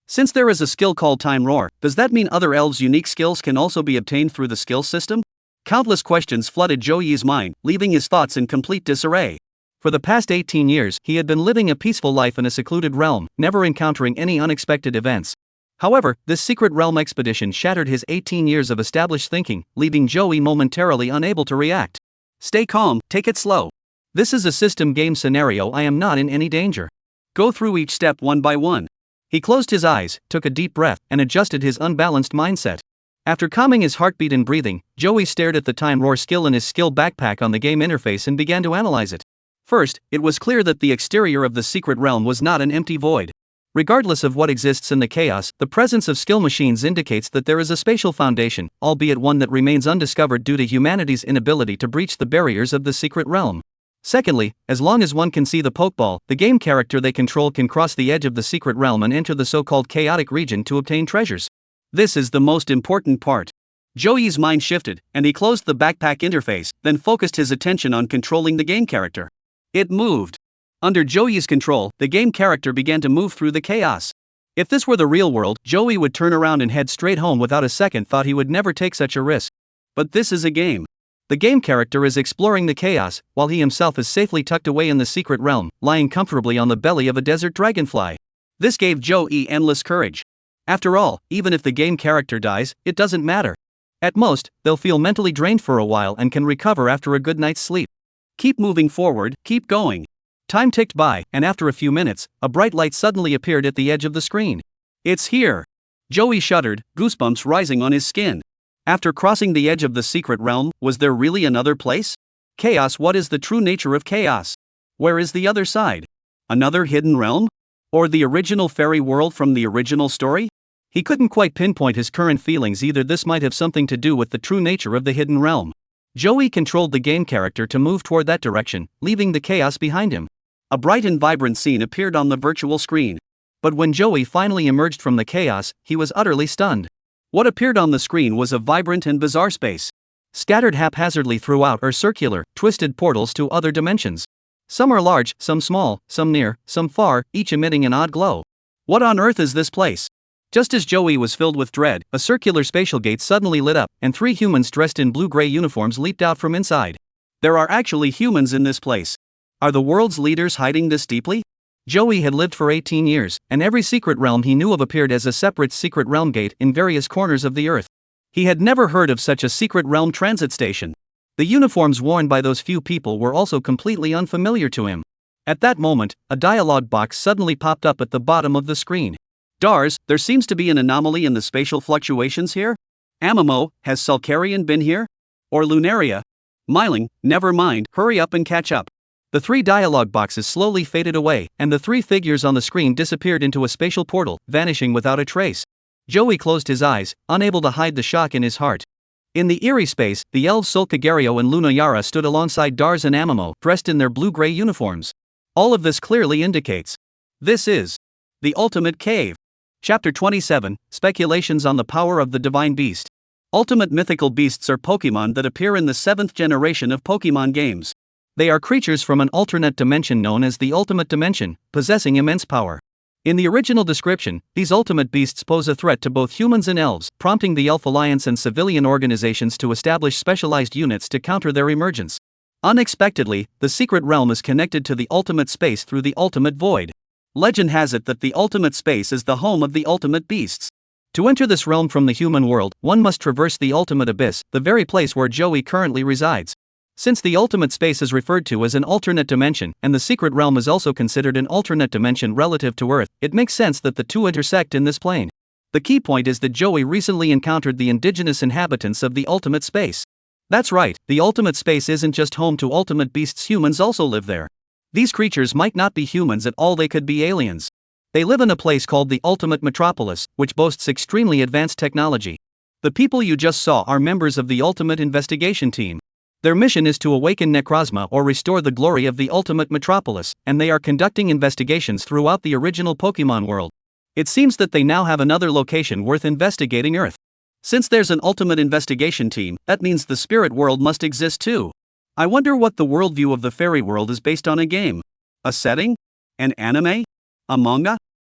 Since there is a skill called Time Roar, does that mean other elves' unique skills can also be obtained through the skill system? Countless questions flooded Joey's mind, leaving his thoughts in complete disarray. For the past 18 years, he had been living a peaceful life in a secluded realm, never encountering any unexpected events. However, this secret realm expedition shattered his 18 years of established thinking, leaving Joey momentarily unable to react. Stay calm, take it slow. This is a system game scenario. I am not in any danger. Go through each step one by one. He closed his eyes, took a deep breath, and adjusted his unbalanced mindset. After calming his heartbeat and breathing, Joey stared at the Time Roar skill in his skill backpack on the game interface and began to analyze it. First, it was clear that the exterior of the secret realm was not an empty void. Regardless of what exists in the chaos, the presence of skill machines indicates that there is a spatial foundation, albeit one that remains undiscovered due to humanity's inability to breach the barriers of the secret realm. Secondly, as long as one can see the Pokeball, the game character they control can cross the edge of the secret realm and enter the so-called chaotic region to obtain treasures. This is the most important part. Joey's mind shifted, and he closed the backpack interface, then focused his attention on controlling the game character. It moved. Under Joey's control, the game character began to move through the chaos. If this were the real world, Joey would turn around and head straight home without a second thought. He would never take such a risk. But this is a game. The game character is exploring the chaos, while he himself is safely tucked away in the secret realm, lying comfortably on the belly of a desert dragonfly. This gave Joey endless courage. After all, even if the game character dies, it doesn't matter. At most, they'll feel mentally drained for a while and can recover after a good night's sleep. Keep moving forward, keep going. Time ticked by, and after a few minutes, a bright light suddenly appeared at the edge of the screen. It's here. Joey shuddered, goosebumps rising on his skin. After crossing the edge of the secret realm, was there really another place? Chaos. What is the true nature of chaos? Where is the other side? Another hidden realm? Or the original fairy world from the original story? He couldn't quite pinpoint his current feelings either. This might have something to do with the true nature of the hidden realm. Joey controlled the game character to move toward that direction, leaving the chaos behind him. A bright and vibrant scene appeared on the virtual screen. But when Joey finally emerged from the chaos, he was utterly stunned. What appeared on the screen was a vibrant and bizarre space. Scattered haphazardly throughout are circular, twisted portals to other dimensions. Some are large, some small, some near, some far, each emitting an odd glow. What on earth is this place? Just as Joey was filled with dread, a circular spatial gate suddenly lit up, and 3 humans dressed in blue-gray uniforms leaped out from inside. There are actually humans in this place. Are the world's leaders hiding this deeply? Joey had lived for 18 years, and every secret realm he knew of appeared as a separate secret realm gate in various corners of the earth. He had never heard of such a secret realm transit station. The uniforms worn by those few people were also completely unfamiliar to him. At that moment, a dialogue box suddenly popped up at the bottom of the screen. Dars, there seems to be an anomaly in the spatial fluctuations here? Amamo, has Sulcarian been here? Or Lunaria? Myling, never mind, hurry up and catch up. The 3 dialogue boxes slowly faded away, and the 3 figures on the screen disappeared into a spatial portal, vanishing without a trace. Joey closed his eyes, unable to hide the shock in his heart. In the eerie space, the elves Sulcagario and Lunayara stood alongside Dars and Amamo, dressed in their blue-gray uniforms. All of this clearly indicates this is the ultimate cave. Chapter 27, Speculations on the Power of the Divine Beast. Ultimate mythical beasts are Pokemon that appear in the 7th generation of Pokemon games. They are creatures from an alternate dimension known as the Ultimate Dimension, possessing immense power. In the original description, these ultimate beasts pose a threat to both humans and elves, prompting the Elf Alliance and civilian organizations to establish specialized units to counter their emergence. Unexpectedly, the secret realm is connected to the ultimate space through the ultimate void. Legend has it that the ultimate space is the home of the ultimate beasts. To enter this realm from the human world, one must traverse the ultimate abyss, the very place where Joey currently resides. Since the ultimate space is referred to as an alternate dimension, and the secret realm is also considered an alternate dimension relative to Earth, it makes sense that the two intersect in this plane. The key point is that Joey recently encountered the indigenous inhabitants of the ultimate space. That's right, the ultimate space isn't just home to ultimate beasts, humans also live there. These creatures might not be humans at all, they could be aliens. They live in a place called the Ultimate Metropolis, which boasts extremely advanced technology. The people you just saw are members of the Ultimate Investigation Team. Their mission is to awaken Necrozma or restore the glory of the Ultimate Metropolis, and they are conducting investigations throughout the original Pokemon world. It seems that they now have another location worth investigating, Earth. Since there's an Ultimate Investigation Team, that means the spirit world must exist too. I wonder what the worldview of the fairy world is based on. A game? A setting? An anime? A manga?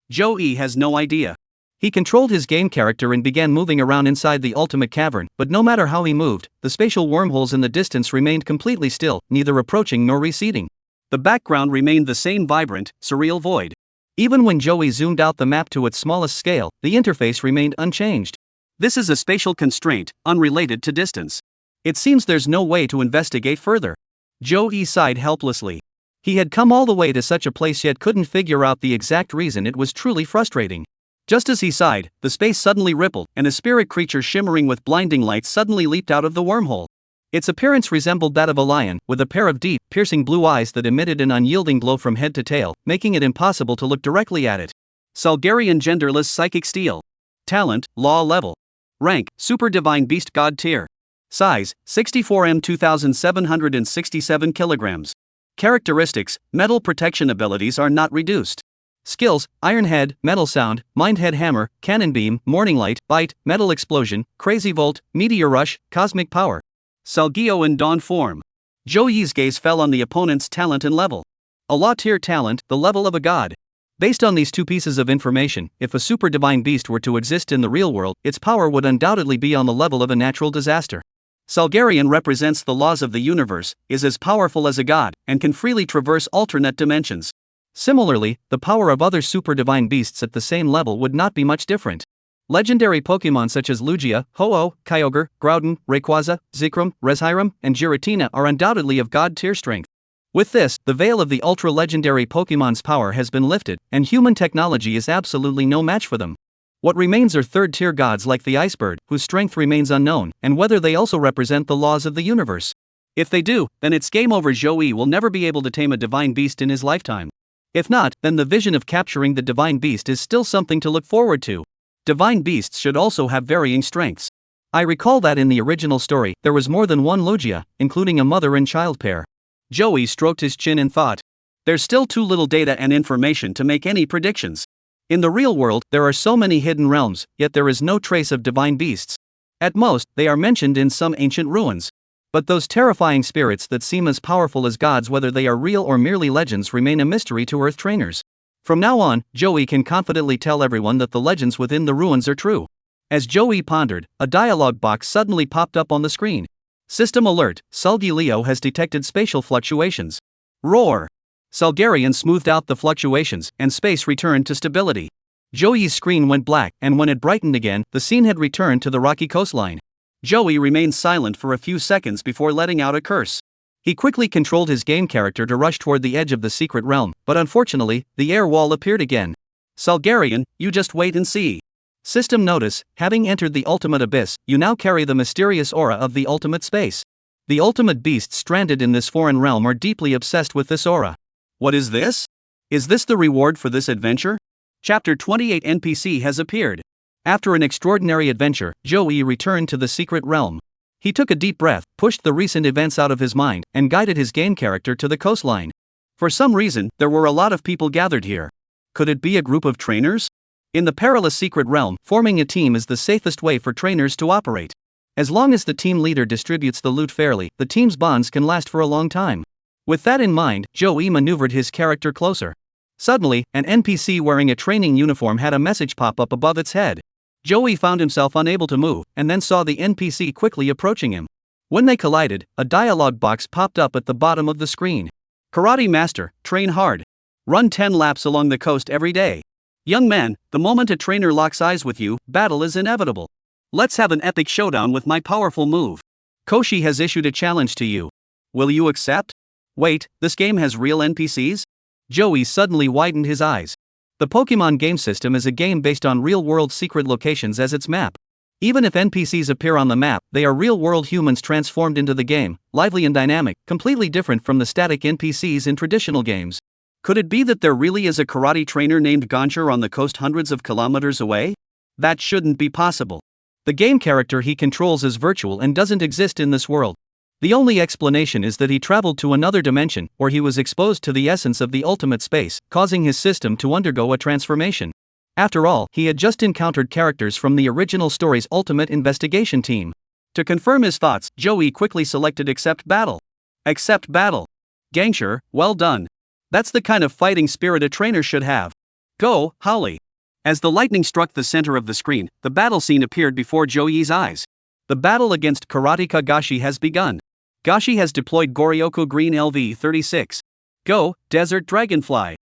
Joey has no idea. He controlled his game character and began moving around inside the ultimate cavern, but no matter how he moved, the spatial wormholes in the distance remained completely still, neither approaching nor receding. The background remained the same vibrant, surreal void. Even when Joey zoomed out the map to its smallest scale, the interface remained unchanged. This is a spatial constraint, unrelated to distance. It seems there's no way to investigate further. Joey sighed helplessly. He had come all the way to such a place yet couldn't figure out the exact reason. It was truly frustrating. Just as he sighed, the space suddenly rippled, and a spirit creature shimmering with blinding lights suddenly leaped out of the wormhole. Its appearance resembled that of a lion, with a pair of deep, piercing blue eyes that emitted an unyielding glow from head to tail, making it impossible to look directly at it. Sulgarian genderless psychic steel. Talent, law level. Rank, super divine beast god tier. Size, 64 2767 kilograms. Characteristics, metal protection abilities are not reduced. Skills, Iron Head, Metal Sound, Mind Head Hammer, Cannon Beam, Morning Light, Bite, Metal Explosion, Crazy Volt, Meteor Rush, Cosmic Power. Salgio in Dawn form. Joey's gaze fell on the opponent's talent and level. A law tier talent, the level of a god. Based on these two pieces of information, if a super divine beast were to exist in the real world, its power would undoubtedly be on the level of a natural disaster. Sulgarian represents the laws of the universe, is as powerful as a god, and can freely traverse alternate dimensions. Similarly, the power of other super divine beasts at the same level would not be much different. Legendary Pokemon such as Lugia, Ho-Oh, Kyogre, Groudon, Rayquaza, Zekrom, Reshiram, and Giratina are undoubtedly of god tier strength. With this, the veil of the ultra-legendary Pokemon's power has been lifted, and human technology is absolutely no match for them. What remains are third-tier gods like the Icebird, whose strength remains unknown, and whether they also represent the laws of the universe. If they do, then it's game over. Joey will never be able to tame a divine beast in his lifetime. If not, then the vision of capturing the divine beast is still something to look forward to. Divine beasts should also have varying strengths. I recall that in the original story, there was more than one Lugia, including a mother and child pair. Joey stroked his chin and thought. There's still too little data and information to make any predictions. In the real world, there are so many hidden realms, yet there is no trace of divine beasts. At most, they are mentioned in some ancient ruins. But those terrifying spirits that seem as powerful as gods, whether they are real or merely legends, remain a mystery to Earth trainers. From now on, Joey can confidently tell everyone that the legends within the ruins are true. As Joey pondered, a dialogue box suddenly popped up on the screen. System alert, Sulgi has detected spatial fluctuations. Roar! Sulgarian smoothed out the fluctuations, and space returned to stability. Joey's screen went black, and when it brightened again, the scene had returned to the rocky coastline. Joey remained silent for a few seconds before letting out a curse. He quickly controlled his game character to rush toward the edge of the secret realm, but unfortunately, the air wall appeared again. Sulgarian, you just wait and see. System notice, having entered the ultimate abyss, you now carry the mysterious aura of the ultimate space. The ultimate beasts stranded in this foreign realm are deeply obsessed with this aura. What is this? Is this the reward for this adventure? Chapter 28 NPC has appeared. After an extraordinary adventure, Joey returned to the secret realm. He took a deep breath, pushed the recent events out of his mind, and guided his game character to the coastline. For some reason, there were a lot of people gathered here. Could it be a group of trainers? In the perilous secret realm, forming a team is the safest way for trainers to operate. As long as the team leader distributes the loot fairly, the team's bonds can last for a long time. With that in mind, Joey maneuvered his character closer. Suddenly, an NPC wearing a training uniform had a message pop up above its head. Joey found himself unable to move, and then saw the NPC quickly approaching him. When they collided, a dialogue box popped up at the bottom of the screen. Karate Master, train hard. Run 10 laps along the coast every day. Young man, the moment a trainer locks eyes with you, battle is inevitable. Let's have an epic showdown with my powerful move. Koshi has issued a challenge to you. Will you accept? Wait, this game has real NPCs? Joey suddenly widened his eyes. The Pokemon game system is a game based on real-world secret locations as its map. Even if NPCs appear on the map, they are real-world humans transformed into the game, lively and dynamic, completely different from the static NPCs in traditional games. Could it be that there really is a karate trainer named Gonchar on the coast hundreds of kilometers away? That shouldn't be possible. The game character he controls is virtual and doesn't exist in this world. The only explanation is that he traveled to another dimension, where he was exposed to the essence of the ultimate space, causing his system to undergo a transformation. After all, he had just encountered characters from the original story's ultimate investigation team. To confirm his thoughts, Joey quickly selected Accept Battle. Accept Battle. Gangster, well done. That's the kind of fighting spirit a trainer should have. Go, Holly. As the lightning struck the center of the screen, the battle scene appeared before Joey's eyes. The battle against Karateka Gashi has begun. Gashi has deployed Goryoku Green LV-36. Go, Desert Dragonfly.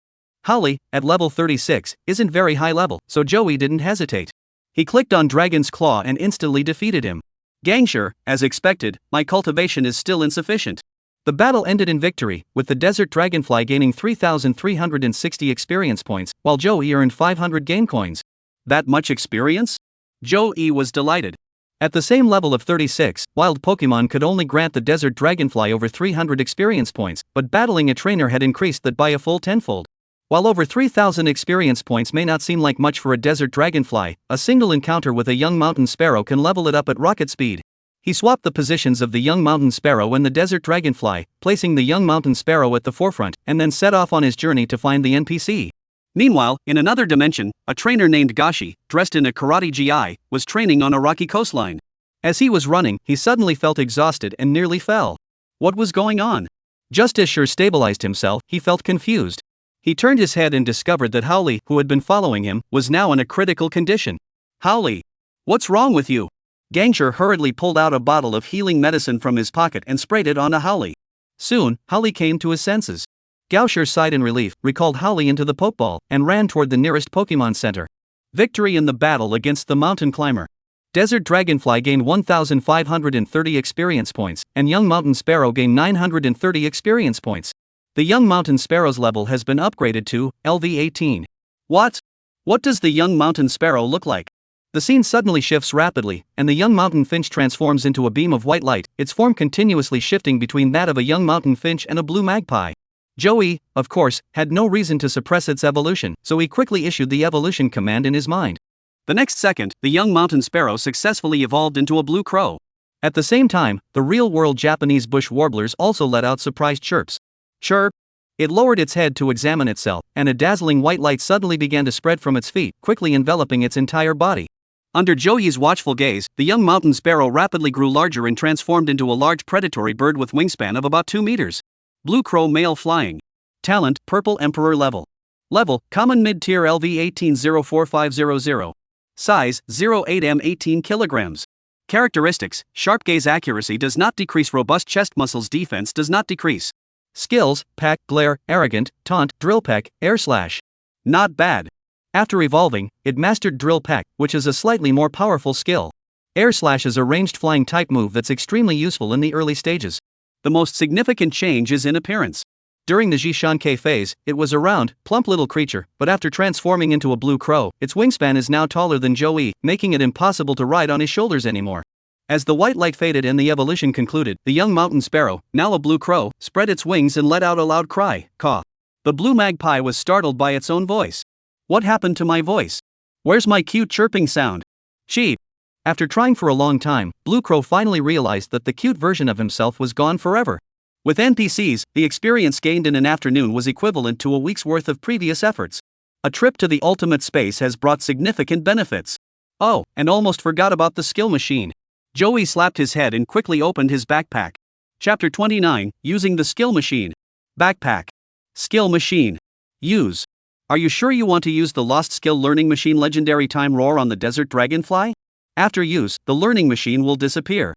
Holly, at level 36, isn't very high level, so Joey didn't hesitate. He clicked on Dragon's Claw and instantly defeated him. Gangster, as expected, my cultivation is still insufficient. The battle ended in victory, with the Desert Dragonfly gaining 3,360 experience points, while Joey earned 500 game coins. That much experience? Joey was delighted. At the same level of 36, wild Pokemon could only grant the Desert Dragonfly over 300 experience points, but battling a trainer had increased that by a full tenfold. While over 3,000 experience points may not seem like much for a Desert Dragonfly, a single encounter with a young mountain sparrow can level it up at rocket speed. He swapped the positions of the young mountain sparrow and the Desert Dragonfly, placing the young mountain sparrow at the forefront, and then set off on his journey to find the NPC. Meanwhile, in another dimension, a trainer named Gashi, dressed in a karate gi, was training on a rocky coastline. As he was running, he suddenly felt exhausted and nearly fell. What was going on? Just as Sure stabilized himself, he felt confused. He turned his head and discovered that Howley, who had been following him, was now in a critical condition. Howley, what's wrong with you? Gangster hurriedly pulled out a bottle of healing medicine from his pocket and sprayed it onto Howley. Soon, Howley came to his senses. Gaucher sighed in relief, recalled Howley into the Pokeball, and ran toward the nearest Pokemon Center. Victory in the battle against the mountain climber. Desert Dragonfly gained 1,530 experience points, and Young Mountain Sparrow gained 930 experience points. The Young Mountain Sparrow's level has been upgraded to LV-18. What? What does the Young Mountain Sparrow look like? The scene suddenly shifts rapidly, and the Young Mountain Finch transforms into a beam of white light, its form continuously shifting between that of a Young Mountain Finch and a blue magpie. Joey, of course, had no reason to suppress its evolution, so he quickly issued the evolution command in his mind. The next second, the Young Mountain Sparrow successfully evolved into a blue crow. At the same time, the real-world Japanese bush warblers also let out surprised chirps. Chirp! It lowered its head to examine itself, and a dazzling white light suddenly began to spread from its feet, quickly enveloping its entire body. Under Joey's watchful gaze, the young mountain sparrow rapidly grew larger and transformed into a large predatory bird with wingspan of about 2 meters. Blue crow male flying. Talent, purple emperor level. Level, common mid-tier LV 1804500. Size, 08m 18 kilograms. Characteristics, sharp gaze accuracy does not decrease, robust chest muscles defense does not decrease. Skills, peck, glare, arrogant, taunt, drill peck, air slash. Not bad. After evolving, it mastered drill peck, which is a slightly more powerful skill. Air slash is a ranged flying type move that's extremely useful in the early stages. The most significant change is in appearance. During the Jishanke phase, it was a round, plump little creature, but after transforming into a blue crow, its wingspan is now taller than Joey, making it impossible to ride on his shoulders anymore. As the white light faded and the evolution concluded, the young mountain sparrow, now a blue crow, spread its wings and let out a loud cry, caw. The blue magpie was startled by its own voice. What happened to my voice? Where's my cute chirping sound? Cheep. After trying for a long time, Blue Crow finally realized that the cute version of himself was gone forever. With NPCs, the experience gained in an afternoon was equivalent to a week's worth of previous efforts. A trip to the ultimate space has brought significant benefits. Oh, and almost forgot about the skill machine. Joey slapped his head and quickly opened his backpack. Chapter 29, Using the Skill Machine. Backpack. Skill Machine. Use. Are you sure you want to use the Lost Skill Learning Machine Legendary Time Roar on the Desert Dragonfly? After use, the learning machine will disappear.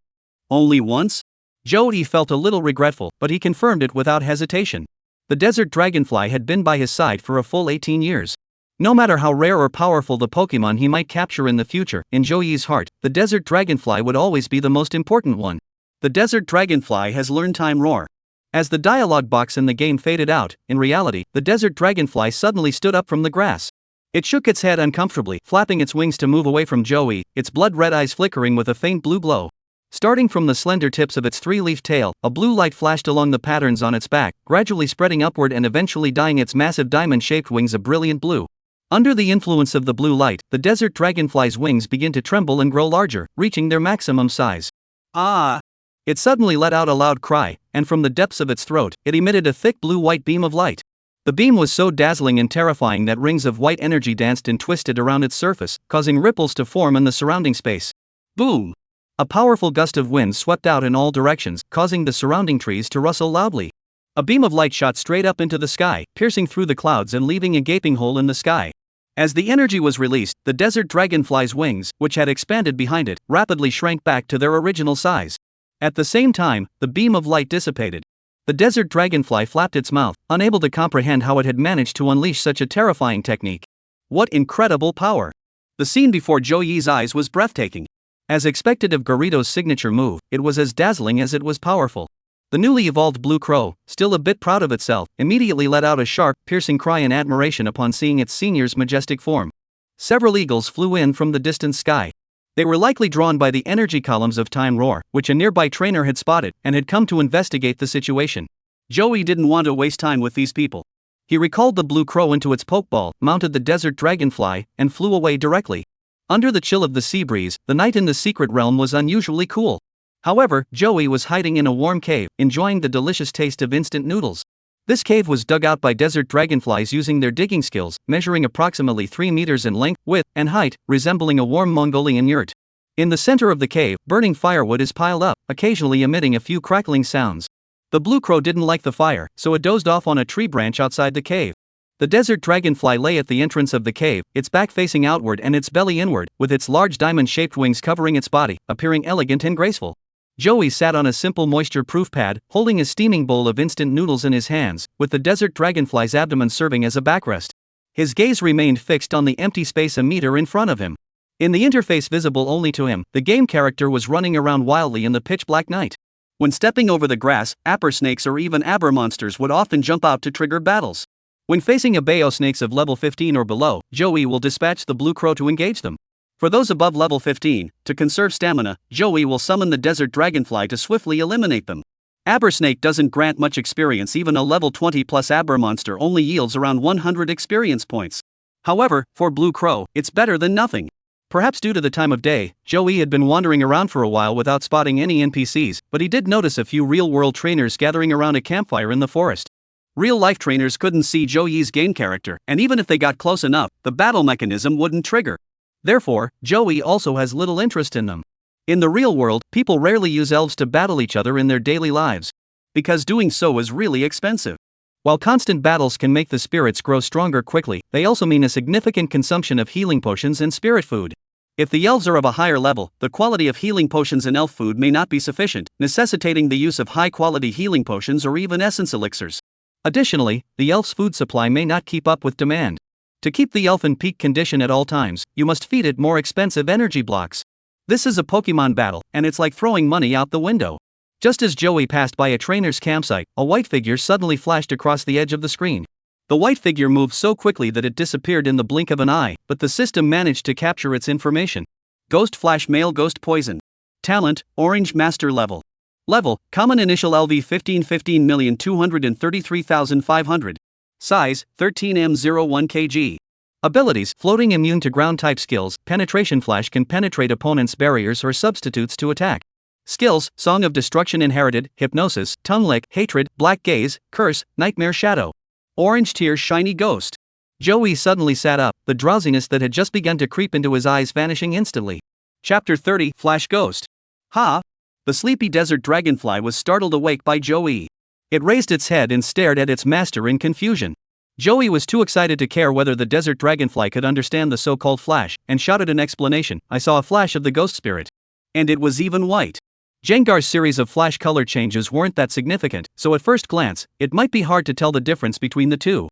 Only once? Joey felt a little regretful, but he confirmed it without hesitation. The Desert Dragonfly had been by his side for a full 18 years. No matter how rare or powerful the Pokemon he might capture in the future, in Joey's heart, the Desert Dragonfly would always be the most important one. The Desert Dragonfly has learned Time Roar. As the dialogue box in the game faded out, in reality, the Desert Dragonfly suddenly stood up from the grass. It shook its head uncomfortably, flapping its wings to move away from Joey, its blood-red eyes flickering with a faint blue glow. Starting from the slender tips of its three-leafed tail, a blue light flashed along the patterns on its back, gradually spreading upward and eventually dyeing its massive diamond-shaped wings a brilliant blue. Under the influence of the blue light, the Desert Dragonfly's wings begin to tremble and grow larger, reaching their maximum size. Ah! It suddenly let out a loud cry, and from the depths of its throat, it emitted a thick blue-white beam of light. The beam was so dazzling and terrifying that rings of white energy danced and twisted around its surface, causing ripples to form in the surrounding space. Boom! A powerful gust of wind swept out in all directions, causing the surrounding trees to rustle loudly. A beam of light shot straight up into the sky, piercing through the clouds and leaving a gaping hole in the sky. As the energy was released, the Desert Dragonfly's wings, which had expanded behind it, rapidly shrank back to their original size. At the same time, the beam of light dissipated. The Desert Dragonfly flapped its mouth, unable to comprehend how it had managed to unleash such a terrifying technique. What incredible power! The scene before Joey's eyes was breathtaking. As expected of Garrido's signature move, it was as dazzling as it was powerful. The newly evolved Blue Crow, still a bit proud of itself, immediately let out a sharp, piercing cry in admiration upon seeing its senior's majestic form. Several eagles flew in from the distant sky. They were likely drawn by the energy columns of Time Roar, which a nearby trainer had spotted, and had come to investigate the situation. Joey didn't want to waste time with these people. He recalled the Blue Crow into its pokeball, mounted the Desert Dragonfly, and flew away directly. Under the chill of the sea breeze, the night in the secret realm was unusually cool. However, Joey was hiding in a warm cave, enjoying the delicious taste of instant noodles. This cave was dug out by desert dragonflies using their digging skills, measuring approximately 3 meters in length, width, and height, resembling a warm Mongolian yurt. In the center of the cave, burning firewood is piled up, occasionally emitting a few crackling sounds. The Blue Crow didn't like the fire, so it dozed off on a tree branch outside the cave. The desert dragonfly lay at the entrance of the cave, its back facing outward and its belly inward, with its large diamond-shaped wings covering its body, appearing elegant and graceful. Joey sat on a simple moisture-proof pad, holding a steaming bowl of instant noodles in his hands, with the desert dragonfly's abdomen serving as a backrest. His gaze remained fixed on the empty space a meter in front of him. In the interface visible only to him, the game character was running around wildly in the pitch-black night. When stepping over the grass, apper snakes or even aber monsters would often jump out to trigger battles. When facing a Bayo snakes of level 15 or below, Joey will dispatch the Blue Crow to engage them. For those above level 15, to conserve stamina, Joey will summon the desert dragonfly to swiftly eliminate them. Aber snake doesn't grant much experience. Even a level 20 plus aber monster only yields around 100 experience points. However, for Blue Crow, it's better than nothing. Perhaps due to the time of day, Joey had been wandering around for a while without spotting any NPCs, but he did notice a few real-world trainers gathering around a campfire in the forest. Real-life trainers couldn't see Zhou Yi's game character, and even if they got close enough, the battle mechanism wouldn't trigger. Therefore, Zhou Yi also has little interest in them. In the real world, people rarely use elves to battle each other in their daily lives, because doing so is really expensive. While constant battles can make the spirits grow stronger quickly, they also mean a significant consumption of healing potions and spirit food. If the elves are of a higher level, the quality of healing potions and elf food may not be sufficient, necessitating the use of high-quality healing potions or even essence elixirs. Additionally, the elf's food supply may not keep up with demand. To keep the elf in peak condition at all times, you must feed it more expensive energy blocks. This is a Pokemon battle, and it's like throwing money out the window. Just as Joey passed by a trainer's campsite, a white figure suddenly flashed across the edge of the screen. The white figure moved so quickly that it disappeared in the blink of an eye, but the system managed to capture its information. Ghost Flash Male Ghost Poison. Talent, Orange Master Level. Level, Common Initial LV 15,233,500. Size, 13m01 kg. Abilities, Floating Immune to Ground Type Skills, Penetration Flash can penetrate opponents' barriers or substitutes to attack. Skills, Song of Destruction Inherited, Hypnosis, Tongue Lick, Hatred, Black Gaze, Curse, Nightmare Shadow. Orange Tears Shiny Ghost. Joey suddenly sat up, the drowsiness that had just begun to creep into his eyes vanishing instantly. Chapter 30, Flash Ghost. Ha! The sleepy desert dragonfly was startled awake by Joey. It raised its head and stared at its master in confusion. Joey was too excited to care whether the desert dragonfly could understand the so-called flash, and shouted an explanation. I saw a flash of the ghost spirit. And it was even white. Jengar's series of flash color changes weren't that significant, so at first glance, it might be hard to tell the difference between the two.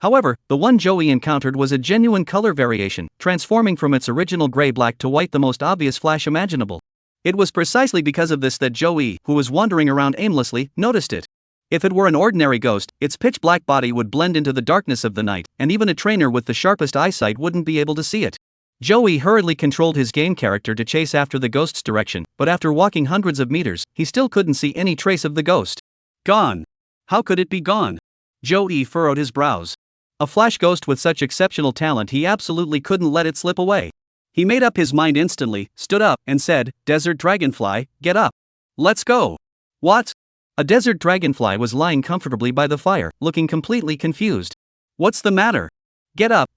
However, the one Joey encountered was a genuine color variation, transforming from its original gray-black to white, the most obvious flash imaginable. It was precisely because of this that Joey, who was wandering around aimlessly, noticed it. If it were an ordinary ghost, its pitch-black body would blend into the darkness of the night, and even a trainer with the sharpest eyesight wouldn't be able to see it. Joey hurriedly controlled his game character to chase after the ghost's direction, but after walking hundreds of meters, he still couldn't see any trace of the ghost. Gone. How could it be gone? Joey furrowed his brows. A flash ghost with such exceptional talent, he absolutely couldn't let it slip away. He made up his mind instantly, stood up, and said, Desert Dragonfly, get up. Let's go. What? A desert dragonfly was lying comfortably by the fire, looking completely confused. What's the matter? Get up,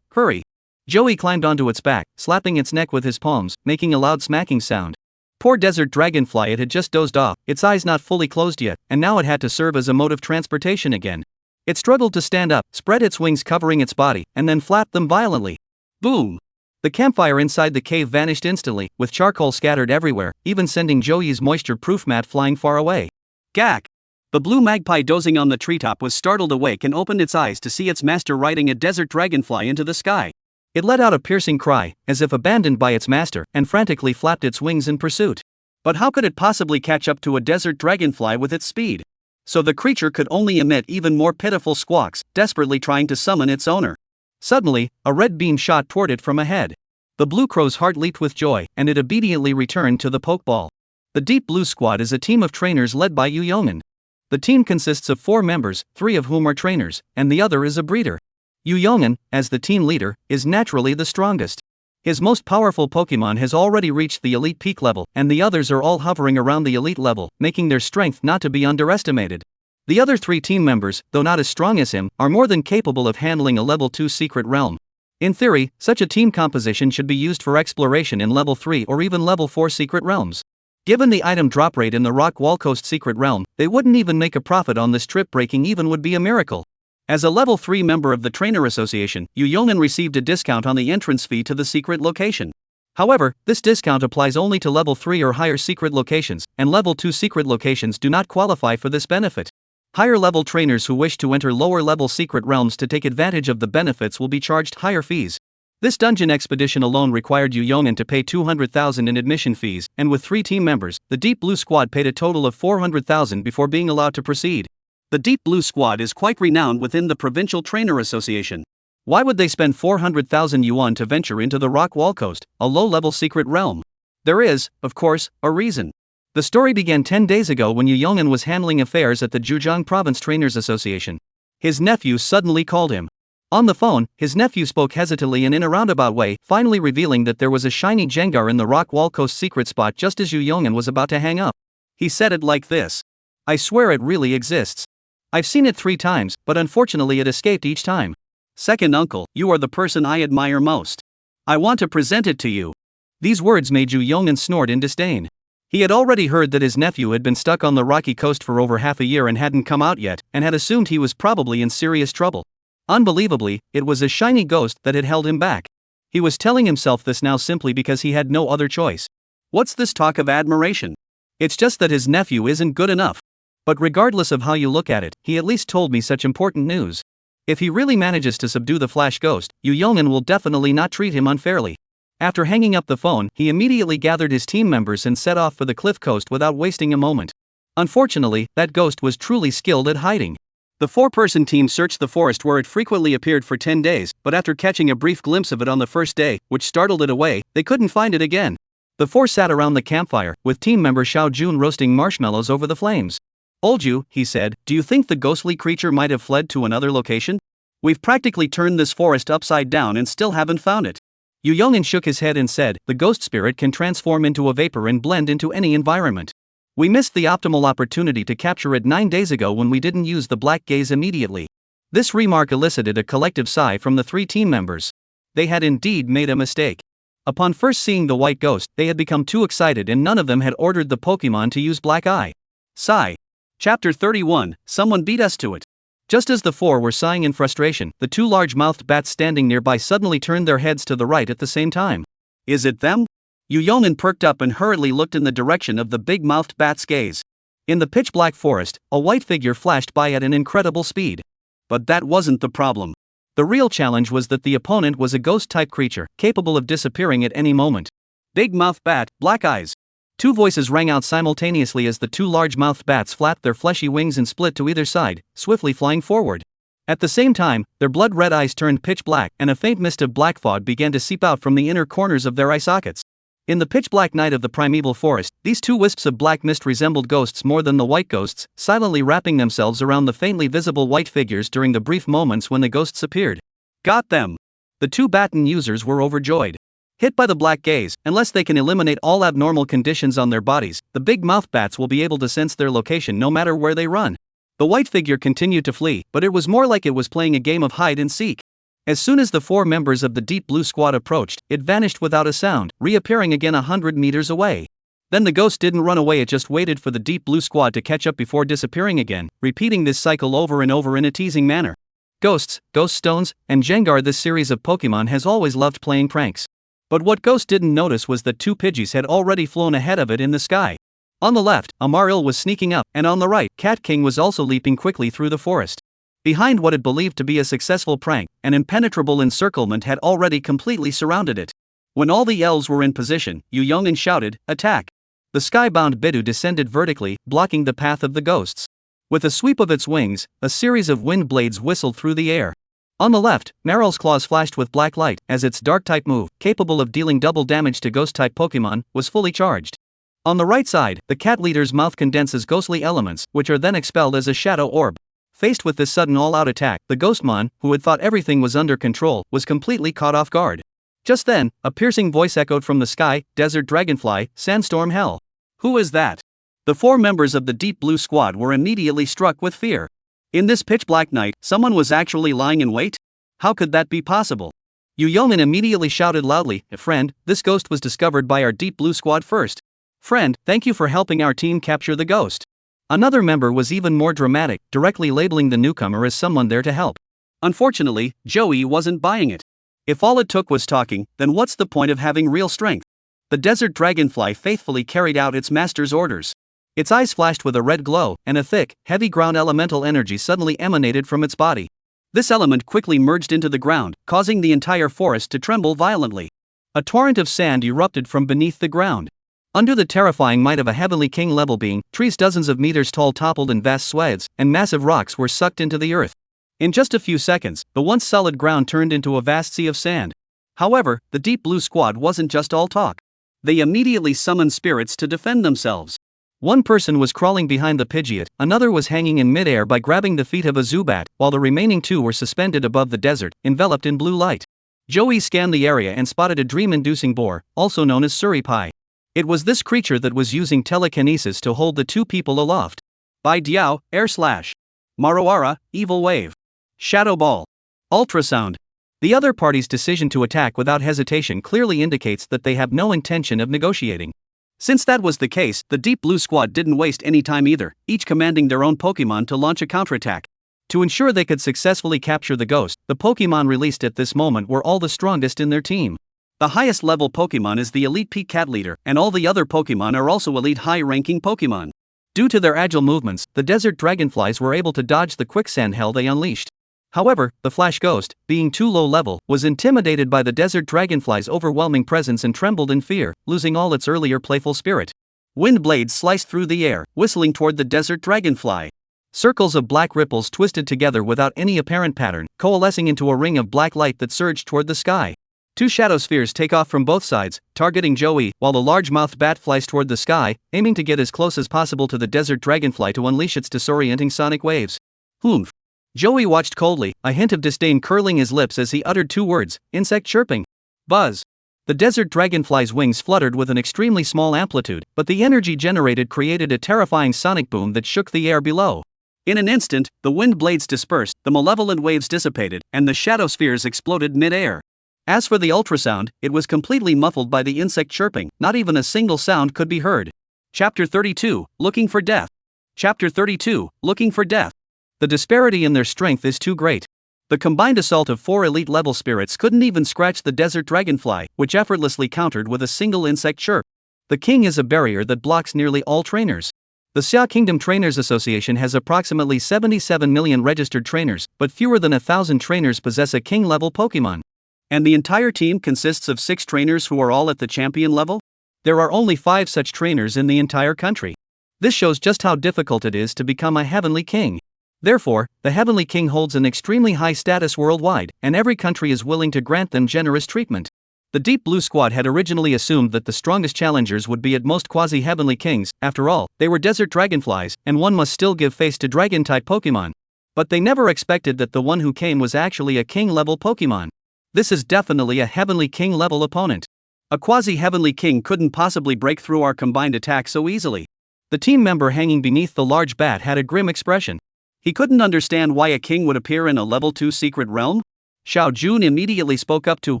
hurry. Joey climbed onto its back, slapping its neck with his palms, making a loud smacking sound. Poor desert dragonfly, it had just dozed off, its eyes not fully closed yet, and now it had to serve as a mode of transportation again. It struggled to stand up, spread its wings covering its body, and then flapped them violently. Boom! The campfire inside the cave vanished instantly, with charcoal scattered everywhere, even sending Joey's moisture-proof mat flying far away. Gak! The blue magpie dozing on the treetop was startled awake and opened its eyes to see its master riding a desert dragonfly into the sky. It let out a piercing cry, as if abandoned by its master, and frantically flapped its wings in pursuit. But how could it possibly catch up to a desert dragonfly with its speed? So the creature could only emit even more pitiful squawks, desperately trying to summon its owner. Suddenly, a red beam shot toward it from ahead. The blue crow's heart leaped with joy, and it obediently returned to the pokeball. The Deep Blue Squad is a team of trainers led by Yu Yongin. The team consists of 4 members, 3 of whom are trainers, and the other is a breeder. Yu Yongin, as the team leader, is naturally the strongest. His most powerful Pokemon has already reached the elite peak level, and the others are all hovering around the elite level, making their strength not to be underestimated. The other 3 team members, though not as strong as him, are more than capable of handling a level 2 secret realm. In theory, such a team composition should be used for exploration in level 3 or even level 4 secret realms. Given the item drop rate in the Rock Wall Coast secret realm, they wouldn't even make a profit on this trip. Breaking even would be a miracle. As a level 3 member of the Trainer Association, Yu Yongin received a discount on the entrance fee to the secret location. However, this discount applies only to level 3 or higher secret locations, and level 2 secret locations do not qualify for this benefit. Higher level trainers who wish to enter lower level secret realms to take advantage of the benefits will be charged higher fees. This dungeon expedition alone required Yu Yongin to pay 200,000 in admission fees, and with 3 team members, the Deep Blue Squad paid a total of 400,000 before being allowed to proceed. The Deep Blue Squad is quite renowned within the Provincial Trainer Association. Why would they spend 400,000 yuan to venture into the Rock Wall Coast, a low-level secret realm? There is, of course, a reason. The story began 10 days ago when Yu Yongin was handling affairs at the Zhejiang Province Trainers Association. His nephew suddenly called him. On the phone, his nephew spoke hesitantly and in a roundabout way, finally revealing that there was a shiny Jengar in the Rock Wall Coast secret spot just as Yu Yongin was about to hang up. He said it like this. I swear it really exists. I've seen it 3 times, but unfortunately it escaped each time. Second uncle, you are the person I admire most. I want to present it to you. These words made Ju Yongin snort in disdain. He had already heard that his nephew had been stuck on the rocky coast for over half a year and hadn't come out yet, and had assumed he was probably in serious trouble. Unbelievably, it was a shiny ghost that had held him back. He was telling himself this now simply because he had no other choice. What's this talk of admiration? It's just that his nephew isn't good enough. But regardless of how you look at it, he at least told me such important news. If he really manages to subdue the Flash Ghost, Yu Yongin will definitely not treat him unfairly. After hanging up the phone, he immediately gathered his team members and set off for the cliff coast without wasting a moment. Unfortunately, that ghost was truly skilled at hiding. The 4-person team searched the forest where it frequently appeared for 10 days, but after catching a brief glimpse of it on the first day, which startled it away, they couldn't find it again. The 4 sat around the campfire, with team member Xiao Jun roasting marshmallows over the flames. "Old Ju," he said, "do you think the ghostly creature might have fled to another location? We've practically turned this forest upside down and still haven't found it." Yu Yongin shook his head and said, "The ghost spirit can transform into a vapor and blend into any environment. We missed the optimal opportunity to capture it 9 days ago when we didn't use the black gaze immediately." This remark elicited a collective sigh from the 3 team members. They had indeed made a mistake. Upon first seeing the white ghost, they had become too excited and none of them had ordered the Pokemon to use Black Eye. Sigh. Chapter 31, Someone Beat Us to It. Just as the 4 were sighing in frustration, the 2 large-mouthed bats standing nearby suddenly turned their heads to the right at the same time. "Is it them?" Yu Yongin perked up and hurriedly looked in the direction of the big-mouthed bat's gaze. In the pitch-black forest, a white figure flashed by at an incredible speed. But that wasn't the problem. The real challenge was that the opponent was a ghost-type creature, capable of disappearing at any moment. "Big-mouth bat, black eyes." 2 voices rang out simultaneously as the 2 large-mouthed bats flapped their fleshy wings and split to either side, swiftly flying forward. At the same time, their blood-red eyes turned pitch black and a faint mist of black fog began to seep out from the inner corners of their eye sockets. In the pitch-black night of the primeval forest, these 2 wisps of black mist resembled ghosts more than the white ghosts, silently wrapping themselves around the faintly visible white figures during the brief moments when the ghosts appeared. "Got them!" The 2 baton users were overjoyed. Hit by the black gaze, unless they can eliminate all abnormal conditions on their bodies, the big-mouth bats will be able to sense their location no matter where they run. The white figure continued to flee, but it was more like it was playing a game of hide-and-seek. As soon as the 4 members of the Deep Blue Squad approached, it vanished without a sound, reappearing again 100 meters away. Then the ghost didn't run away, it just waited for the Deep Blue Squad to catch up before disappearing again, repeating this cycle over and over in a teasing manner. Ghosts, Ghost Stones, and Jengar. This series of Pokemon has always loved playing pranks. But what Ghost didn't notice was that 2 Pidgeys had already flown ahead of it in the sky. On the left, Amaril was sneaking up, and on the right, Cat King was also leaping quickly through the forest. Behind what it believed to be a successful prank, an impenetrable encirclement had already completely surrounded it. When all the elves were in position, Yu Yongin shouted, "Attack!" The skybound Bidoof descended vertically, blocking the path of the ghosts. With a sweep of its wings, a series of wind blades whistled through the air. On the left, Maryl's claws flashed with black light as its dark-type move, capable of dealing double damage to ghost-type Pokemon, was fully charged. On the right side, the cat leader's mouth condenses ghostly elements, which are then expelled as a shadow orb. Faced with this sudden all-out attack, the Ghostmon, who had thought everything was under control, was completely caught off guard. Just then, a piercing voice echoed from the sky, "Desert Dragonfly, Sandstorm Hell." "Who is that?" The 4 members of the Deep Blue Squad were immediately struck with fear. In this pitch-black night, someone was actually lying in wait? How could that be possible? Yu Yongin immediately shouted loudly, "Friend, this ghost was discovered by our Deep Blue Squad first. Friend, thank you for helping our team capture the ghost." Another member was even more dramatic, directly labeling the newcomer as someone there to help. Unfortunately, Joey wasn't buying it. If all it took was talking, then what's the point of having real strength? The desert dragonfly faithfully carried out its master's orders. Its eyes flashed with a red glow, and a thick, heavy ground elemental energy suddenly emanated from its body. This element quickly merged into the ground, causing the entire forest to tremble violently. A torrent of sand erupted from beneath the ground. Under the terrifying might of a heavenly king-level being, trees dozens of meters tall toppled in vast swathes, and massive rocks were sucked into the earth. In just a few seconds, the once solid ground turned into a vast sea of sand. However, the Deep Blue Squad wasn't just all talk. They immediately summoned spirits to defend themselves. One person was crawling behind the Pidgeot, another was hanging in midair by grabbing the feet of a Zubat, while the remaining 2 were suspended above the desert, enveloped in blue light. Joey scanned the area and spotted a dream-inducing boar, also known as Suripai. It was this creature that was using telekinesis to hold the 2 people aloft. By Diao, air slash. Maruara, evil wave. Shadow ball. Ultrasound. The other party's decision to attack without hesitation clearly indicates that they have no intention of negotiating. Since that was the case, the Deep Blue squad didn't waste any time either, each commanding their own Pokemon to launch a counterattack. To ensure they could successfully capture the ghost, the Pokemon released at this moment were all the strongest in their team. The highest level Pokemon is the Elite Peak Cat Leader, and all the other Pokemon are also elite high-ranking Pokemon. Due to their agile movements, the desert dragonflies were able to dodge the quicksand hell they unleashed. However, the Flash Ghost, being too low level, was intimidated by the desert dragonfly's overwhelming presence and trembled in fear, losing all its earlier playful spirit. Wind blades sliced through the air, whistling toward the desert dragonfly. Circles of black ripples twisted together without any apparent pattern, coalescing into a ring of black light that surged toward the sky. Two shadow spheres take off from both sides, targeting Joey, while the large-mouthed bat flies toward the sky, aiming to get as close as possible to the desert dragonfly to unleash its disorienting sonic waves. Humph. Joey watched coldly, a hint of disdain curling his lips as he uttered two words, insect chirping. Buzz. The desert dragonfly's wings fluttered with an extremely small amplitude, but the energy generated created a terrifying sonic boom that shook the air below. In an instant, the wind blades dispersed, the malevolent waves dissipated, and the shadow spheres exploded mid-air. As for the ultrasound, it was completely muffled by the insect chirping, not even a single sound could be heard. Chapter 32, Looking for Death. Chapter 32, Looking for Death. The disparity in their strength is too great. The combined assault of 4 elite-level spirits couldn't even scratch the desert dragonfly, which effortlessly countered with a single insect chirp. The king is a barrier that blocks nearly all trainers. The Xia Kingdom Trainers Association has approximately 77 million registered trainers, but fewer than 1,000 trainers possess a king-level Pokemon. And the entire team consists of 6 trainers who are all at the champion level? There are only 5 such trainers in the entire country. This shows just how difficult it is to become a Heavenly King. Therefore, the Heavenly King holds an extremely high status worldwide, and every country is willing to grant them generous treatment. The Deep Blue squad had originally assumed that the strongest challengers would be at most quasi-Heavenly Kings. After all, they were desert dragonflies, and one must still give face to dragon-type Pokemon. But they never expected that the one who came was actually a king-level Pokemon. This is definitely a Heavenly King-level opponent. A quasi-Heavenly King couldn't possibly break through our combined attack so easily. The team member hanging beneath the large bat had a grim expression. He couldn't understand why a king would appear in a level 2 secret realm. Xiao Jun immediately spoke up to,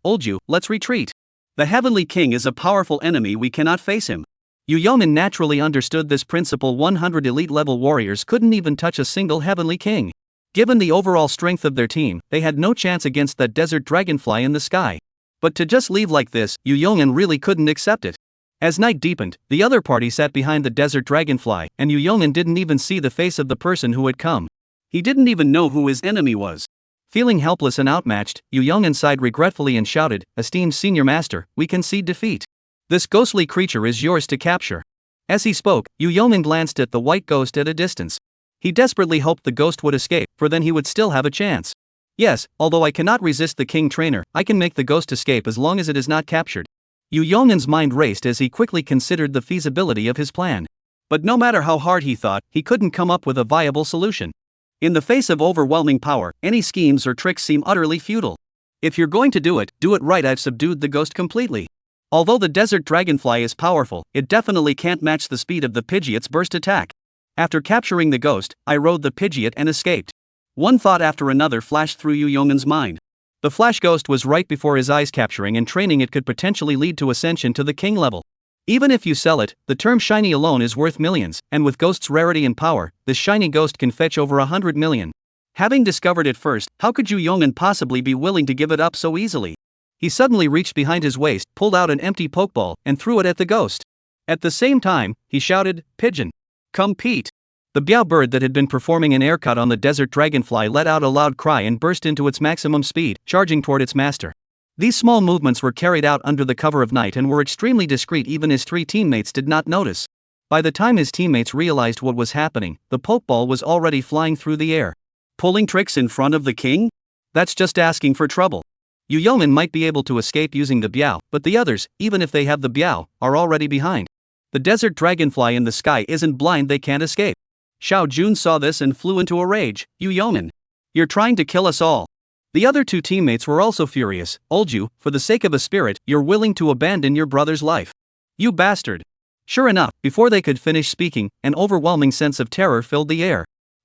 Olju, let's retreat. The Heavenly King is a powerful enemy, we cannot face him. Yu Yongin naturally understood this principle. 100 elite-level warriors couldn't even touch a single Heavenly King. Given the overall strength of their team, they had no chance against that desert dragonfly in the sky. But to just leave like this, Yu Yongin really couldn't accept it. As night deepened, the other party sat behind the desert dragonfly, and Yu Yongin didn't even see the face of the person who had come. He didn't even know who his enemy was. Feeling helpless and outmatched, Yu Yongin sighed regretfully and shouted, Esteemed Senior Master, we concede defeat. This ghostly creature is yours to capture. As he spoke, Yu Yongin glanced at the white ghost at a distance. He desperately hoped the ghost would escape, for then he would still have a chance. Yes, although I cannot resist the king trainer, I can make the ghost escape as long as it is not captured. Yu Yong'in's mind raced as he quickly considered the feasibility of his plan. But no matter how hard he thought, he couldn't come up with a viable solution. In the face of overwhelming power, any schemes or tricks seem utterly futile. If you're going to do it right. I've subdued the ghost completely. Although the desert dragonfly is powerful, it definitely can't match the speed of the Pidgeot's burst attack. After capturing the ghost, I rode the Pidgeot and escaped. One thought after another flashed through Yu Yong'in's mind. The Flash Ghost was right before his eyes. Capturing and training it could potentially lead to ascension to the king level. Even if you sell it, the term shiny alone is worth millions, and with Ghost's rarity and power, this shiny ghost can fetch over 100 million. Having discovered it first, how could Yu Yong'in possibly be willing to give it up so easily? He suddenly reached behind his waist, pulled out an empty Pokeball, and threw it at the ghost. At the same time, he shouted, Pigeon. Compete. The Biao bird that had been performing an aircut on the desert dragonfly let out a loud cry and burst into its maximum speed, charging toward its master. These small movements were carried out under the cover of night and were extremely discreet. Even his 3 teammates did not notice. By the time his teammates realized what was happening, the Pokeball was already flying through the air. Pulling tricks in front of the king? That's just asking for trouble. Yu Yong'in might be able to escape using the Biao, but the others, even if they have the Biao, are already behind. The desert dragonfly in the sky isn't blind, they can't escape. Xiao Jun saw this and flew into a rage. Yu Yong'in, you're trying to kill us all. The other 2 teammates were also furious. Olju, for the sake of a spirit, you're willing to abandon your brother's life. You bastard. Sure enough, before they could finish speaking, an overwhelming sense of terror filled the air.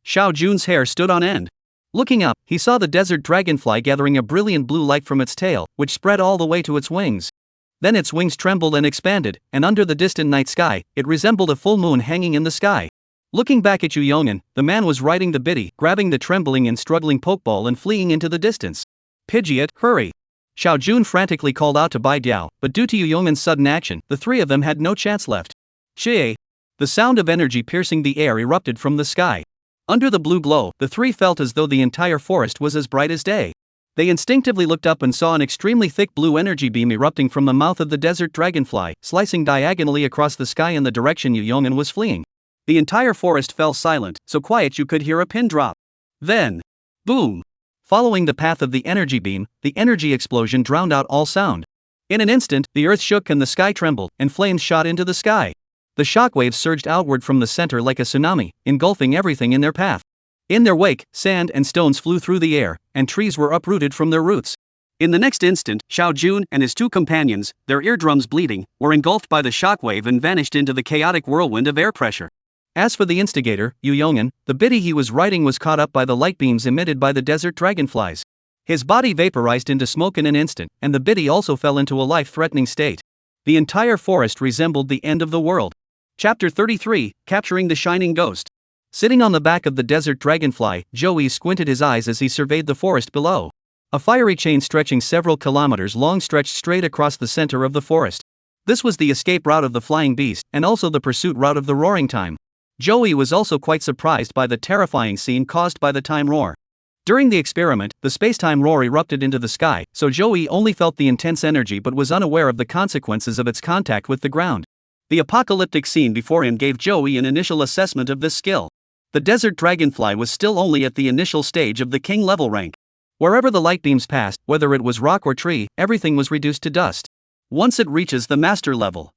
Xiao Jun's hair stood on end. Looking up, he saw the desert dragonfly gathering a brilliant blue light from its tail, which spread all the way to its wings. Then its wings trembled and expanded, and under the distant night sky, it resembled a full moon hanging in the sky. Looking back at Yu Yong'an, the man was riding the biddy, grabbing the trembling and struggling pokeball and fleeing into the distance. Pidgeot, hurry! Xiao Jun frantically called out to Bai Diao, but due to Yu Yong'an's sudden action, the three of them had no chance left. Xie! The sound of energy piercing the air erupted from the sky. Under the blue glow, the three felt as though the entire forest was as bright as day. They instinctively looked up and saw an extremely thick blue energy beam erupting from the mouth of the desert dragonfly, slicing diagonally across the sky in the direction Yu Yong'an was fleeing. The entire forest fell silent, so quiet you could hear a pin drop. Then, boom! Following the path of the energy beam, the energy explosion drowned out all sound. In an instant, the earth shook and the sky trembled, and flames shot into the sky. The shockwaves surged outward from the center like a tsunami, engulfing everything in their path. In their wake, sand and stones flew through the air, and trees were uprooted from their roots. In the next instant, Xiao Jun and his two companions, their eardrums bleeding, were engulfed by the shockwave and vanished into the chaotic whirlwind of air pressure. As for the instigator, Yu Yong'an, the biddy he was riding was caught up by the light beams emitted by the desert dragonflies. His body vaporized into smoke in an instant, and the biddy also fell into a life-threatening state. The entire forest resembled the end of the world. Chapter 33, Capturing the Shining Ghost. Sitting on the back of the desert dragonfly, Joey squinted his eyes as he surveyed the forest below. A fiery chain stretching several kilometers long stretched straight across the center of the forest. This was the escape route of the flying beast, and also the pursuit route of the roaring time. Joey was also quite surprised by the terrifying scene caused by the time roar. During the experiment, the space-time roar erupted into the sky, so Joey only felt the intense energy but was unaware of the consequences of its contact with the ground. The apocalyptic scene before him gave Joey an initial assessment of this skill. The desert dragonfly was still only at the initial stage of the king level rank. Wherever the light beams passed, whether it was rock or tree, everything was reduced to dust. Once it reaches the master level,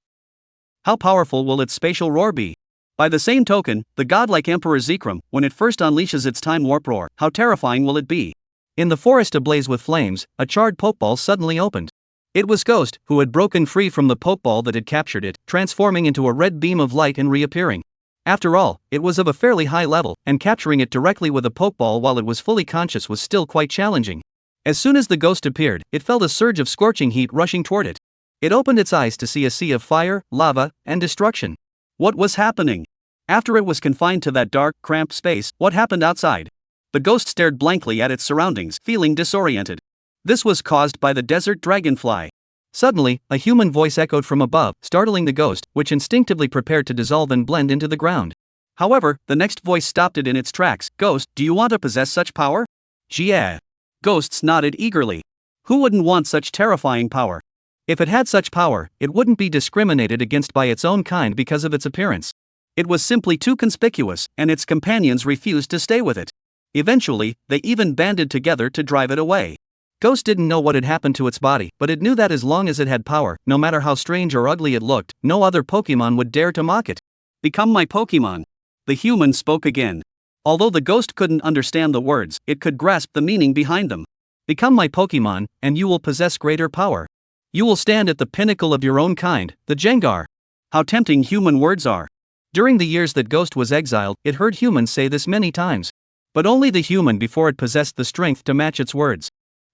how powerful will its spatial roar be? By the same token, the godlike Emperor Zekrom, when it first unleashes its time warp roar, how terrifying will it be? In the forest ablaze with flames, a charred pokeball suddenly opened. It was Ghost, who had broken free from the pokeball that had captured it, transforming into a red beam of light and reappearing. After all, it was of a fairly high level, and capturing it directly with a pokeball while it was fully conscious was still quite challenging. As soon as the ghost appeared, it felt a surge of scorching heat rushing toward it. It opened its eyes to see a sea of fire, lava, and destruction. What was happening? After it was confined to that dark, cramped space, what happened outside? The ghost stared blankly at its surroundings, feeling disoriented. This was caused by the desert dragonfly. Suddenly, a human voice echoed from above, startling the ghost, which instinctively prepared to dissolve and blend into the ground. However, the next voice stopped it in its tracks. Ghost, do you want to possess such power? Yeah. Ghosts nodded eagerly. Who wouldn't want such terrifying power? If it had such power, it wouldn't be discriminated against by its own kind because of its appearance. It was simply too conspicuous, and its companions refused to stay with it. Eventually, they even banded together to drive it away. Ghost didn't know what had happened to its body, but it knew that as long as it had power, no matter how strange or ugly it looked, no other Pokemon would dare to mock it. Become my Pokemon. The human spoke again. Although the ghost couldn't understand the words, it could grasp the meaning behind them. Become my Pokemon, and you will possess greater power. You will stand at the pinnacle of your own kind, the Jengar. How tempting human words are. During the years that Ghost was exiled, it heard humans say this many times. But only the human before it possessed the strength to match its words.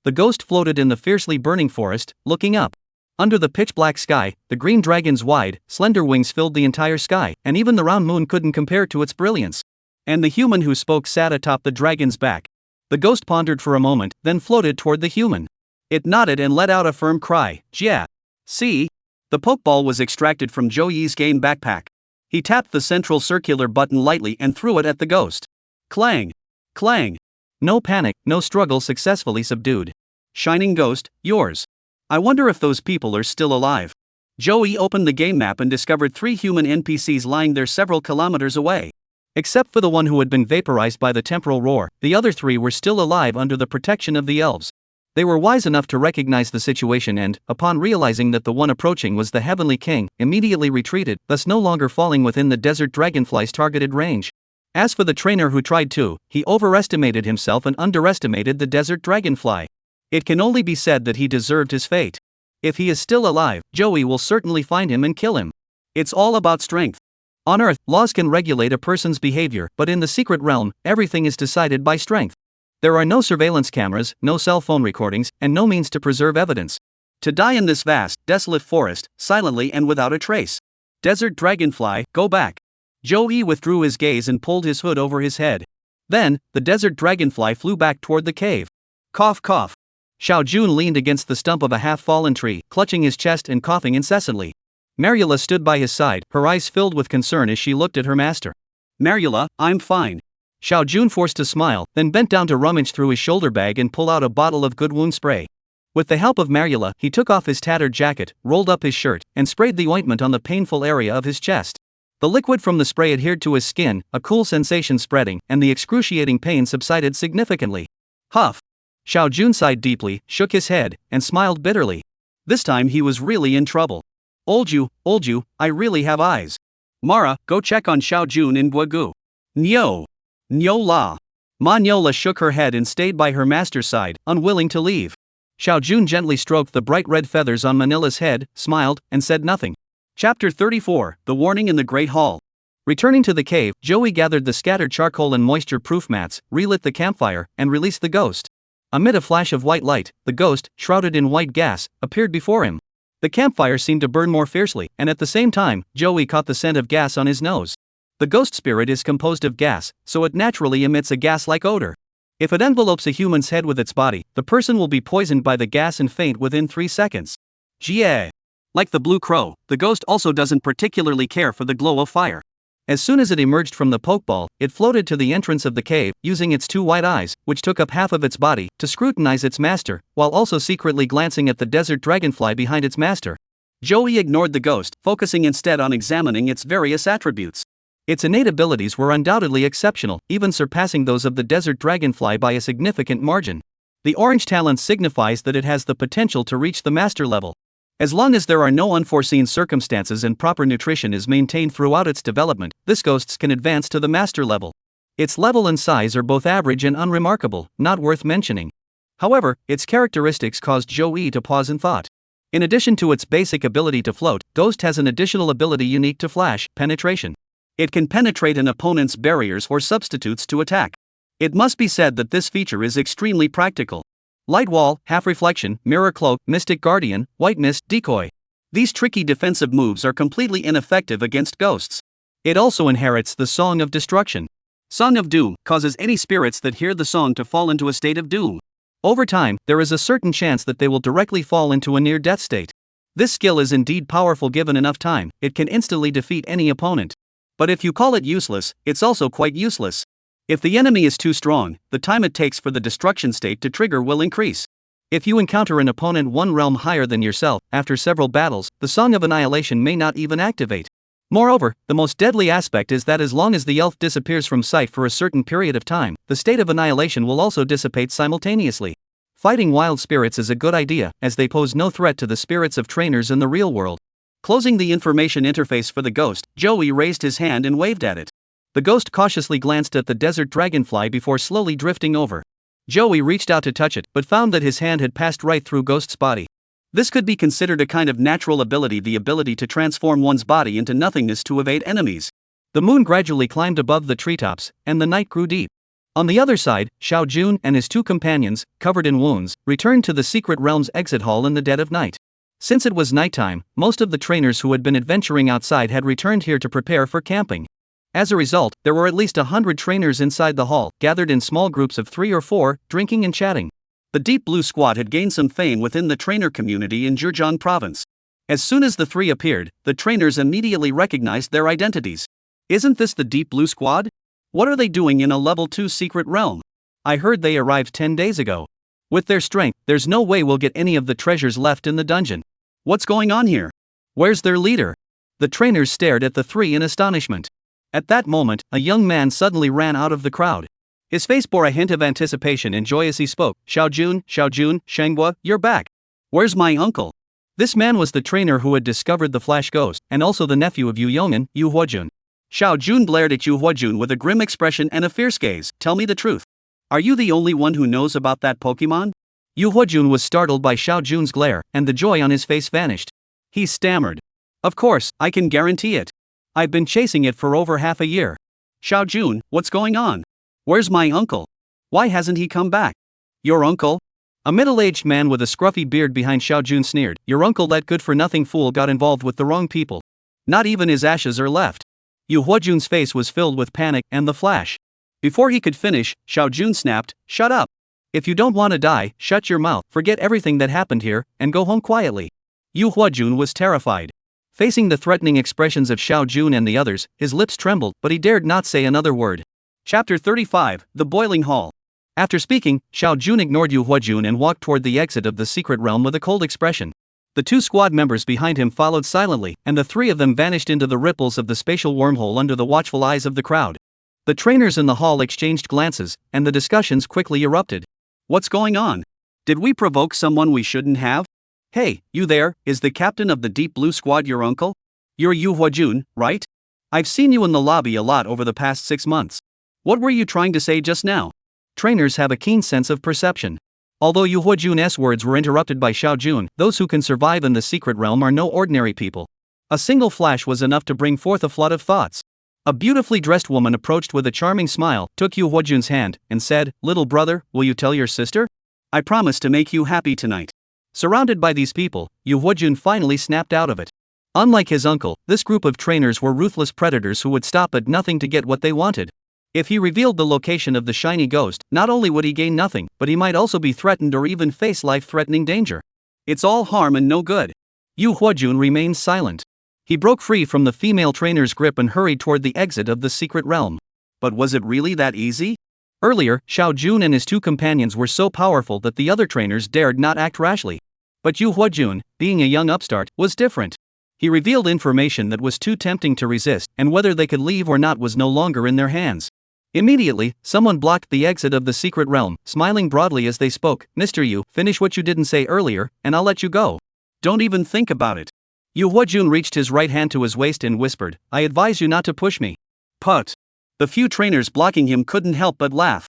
The ghost floated in the fiercely burning forest, looking up. Under the pitch-black sky, the green dragon's wide, slender wings filled the entire sky, and even the round moon couldn't compare to its brilliance. And the human who spoke sat atop the dragon's back. The ghost pondered for a moment, then floated toward the human. It nodded and let out a firm cry. Yeah. See? The pokeball was extracted from Zhou Yi's game backpack. He tapped the central circular button lightly and threw it at the ghost. Clang! Clang! No panic, no struggle, successfully subdued. Shining Ghost, yours. I wonder if those people are still alive. Joey opened the game map and discovered 3 human NPCs lying there several kilometers away. Except for the one who had been vaporized by the temporal roar, the other 3 were still alive under the protection of the elves. They were wise enough to recognize the situation and, upon realizing that the one approaching was the Heavenly King, immediately retreated, thus no longer falling within the desert dragonfly's targeted range. As for the trainer who tried to, he overestimated himself and underestimated the desert dragonfly. It can only be said that he deserved his fate. If he is still alive, Joey will certainly find him and kill him. It's all about strength. On Earth, laws can regulate a person's behavior, but in the secret realm, everything is decided by strength. There are no surveillance cameras, no cell phone recordings, and no means to preserve evidence. To die in this vast, desolate forest, silently and without a trace. Desert dragonfly, go back. Joey withdrew his gaze and pulled his hood over his head. Then, the desert dragonfly flew back toward the cave. Cough cough. Xiao Jun leaned against the stump of a half-fallen tree, clutching his chest and coughing incessantly. Mariela stood by his side, her eyes filled with concern as she looked at her master. Mariela, I'm fine. Xiao Jun forced a smile, then bent down to rummage through his shoulder bag and pull out a bottle of good wound spray. With the help of Mariela, he took off his tattered jacket, rolled up his shirt, and sprayed the ointment on the painful area of his chest. The liquid from the spray adhered to his skin, a cool sensation spreading, and the excruciating pain subsided significantly. Huff. Xiao Jun sighed deeply, shook his head, and smiled bitterly. This time he was really in trouble. Old you, I really have eyes. Mara, go check on Xiao Jun in Guagu. Nyo. Nyo la. Ma Nyola shook her head and stayed by her master's side, unwilling to leave. Xiao Jun gently stroked the bright red feathers on Manila's head, smiled, and said nothing. Chapter 34, The Warning in the Great Hall. Returning to the cave, Joey gathered the scattered charcoal and moisture-proof mats, relit the campfire, and released the ghost. Amid a flash of white light, the ghost, shrouded in white gas, appeared before him. The campfire seemed to burn more fiercely, and at the same time, Joey caught the scent of gas on his nose. The ghost spirit is composed of gas, so it naturally emits a gas-like odor. If it envelopes a human's head with its body, the person will be poisoned by the gas and faint within 3 seconds. Jie. Like the blue crow, the ghost also doesn't particularly care for the glow of fire. As soon as it emerged from the pokeball, it floated to the entrance of the cave, using its 2 white eyes, which took up half of its body, to scrutinize its master, while also secretly glancing at the desert dragonfly behind its master. Joey ignored the ghost, focusing instead on examining its various attributes. Its innate abilities were undoubtedly exceptional, even surpassing those of the desert dragonfly by a significant margin. The orange talent signifies that it has the potential to reach the master level. As long as there are no unforeseen circumstances and proper nutrition is maintained throughout its development, this ghost can advance to the master level. Its level and size are both average and unremarkable, not worth mentioning. However, its characteristics caused Joey to pause in thought. In addition to its basic ability to float, Ghost has an additional ability unique to Flash, penetration. It can penetrate an opponent's barriers or substitutes to attack. It must be said that this feature is extremely practical. Light Wall, Half Reflection, Mirror Cloak, Mystic Guardian, White Mist, Decoy. These tricky defensive moves are completely ineffective against ghosts. It also inherits the Song of Destruction. Song of Doom causes any spirits that hear the song to fall into a state of doom. Over time, there is a certain chance that they will directly fall into a near-death state. This skill is indeed powerful given enough time, it can instantly defeat any opponent. But if you call it useless, it's also quite useless. If the enemy is too strong, the time it takes for the destruction state to trigger will increase. If you encounter an opponent one realm higher than yourself, after several battles, the Song of Annihilation may not even activate. Moreover, the most deadly aspect is that as long as the elf disappears from sight for a certain period of time, the state of annihilation will also dissipate simultaneously. Fighting wild spirits is a good idea, as they pose no threat to the spirits of trainers in the real world. Closing the information interface for the ghost, Joey raised his hand and waved at it. The ghost cautiously glanced at the desert dragonfly before slowly drifting over. Joey reached out to touch it, but found that his hand had passed right through Ghost's body. This could be considered a kind of natural ability, the ability to transform one's body into nothingness to evade enemies. The moon gradually climbed above the treetops, and the night grew deep. On the other side, Xiao Jun and his 2 companions, covered in wounds, returned to the secret realm's exit hall in the dead of night. Since it was nighttime, most of the trainers who had been adventuring outside had returned here to prepare for camping. As a result, there were at least 100 trainers inside the hall, gathered in small groups of 3 or 4, drinking and chatting. The Deep Blue Squad had gained some fame within the trainer community in Zhejiang province. As soon as the 3 appeared, the trainers immediately recognized their identities. Isn't this the Deep Blue Squad? What are they doing in a level 2 secret realm? I heard they arrived 10 days ago. With their strength, there's no way we'll get any of the treasures left in the dungeon. What's going on here? Where's their leader? The trainers stared at the 3 in astonishment. At that moment, a young man suddenly ran out of the crowd. His face bore a hint of anticipation and joy as he spoke. Xiao Jun, Shenghua, you're back. Where's my uncle? This man was the trainer who had discovered the Flash Ghost, and also the nephew of Yu Yong'an, Yu Huojun. Xiao Jun blared at Yu Huojun with a grim expression and a fierce gaze. Tell me the truth. Are you the only one who knows about that Pokemon? Yu Huojun was startled by Xiao Jun's glare, and the joy on his face vanished. He stammered. Of course, I can guarantee it. I've been chasing it for over half a year. Xiaojun, what's going on? Where's my uncle? Why hasn't he come back? Your uncle? A middle-aged man with a scruffy beard behind Xiaojun sneered. Your uncle, that good-for-nothing fool, got involved with the wrong people. Not even his ashes are left. Yu Huojun's face was filled with panic and the flash. Before he could finish, Xiaojun snapped, shut up. If you don't want to die, shut your mouth, forget everything that happened here, and go home quietly. Yu Huojun was terrified. Facing the threatening expressions of Xiaojun and the others, his lips trembled, but he dared not say another word. Chapter 35, The Boiling Hall. After speaking, Xiaojun ignored Yu Huojun and walked toward the exit of the secret realm with a cold expression. The two squad members behind him followed silently, and the three of them vanished into the ripples of the spatial wormhole under the watchful eyes of the crowd. The trainers in the hall exchanged glances, and the discussions quickly erupted. What's going on? Did we provoke someone we shouldn't have? Hey, you there, is the captain of the Deep Blue Squad your uncle? You're Yu Huojun, right? I've seen you in the lobby a lot over the past 6 months. What were you trying to say just now? Trainers have a keen sense of perception. Although Yu Huojun's words were interrupted by Xiaojun, those who can survive in the secret realm are no ordinary people. A single flash was enough to bring forth a flood of thoughts. A beautifully dressed woman approached with a charming smile, took Yu Huojun's hand, and said, Little brother, will you tell your sister? I promise to make you happy tonight. Surrounded by these people, Yu Huojun finally snapped out of it. Unlike his uncle, this group of trainers were ruthless predators who would stop at nothing to get what they wanted. If he revealed the location of the shiny ghost, not only would he gain nothing, but he might also be threatened or even face life-threatening danger. It's all harm and no good. Yu Huojun remained silent. He broke free from the female trainer's grip and hurried toward the exit of the secret realm. But was it really that easy? Earlier, Xiaojun and his two companions were so powerful that the other trainers dared not act rashly. But Yu Huojun, being a young upstart, was different. He revealed information that was too tempting to resist, and whether they could leave or not was no longer in their hands. Immediately, someone blocked the exit of the secret realm, smiling broadly as they spoke. Mr. Yu, finish what you didn't say earlier, and I'll let you go. Don't even think about it. Yu Huojun reached his right hand to his waist and whispered, I advise you not to push me. Put. The few trainers blocking him couldn't help but laugh.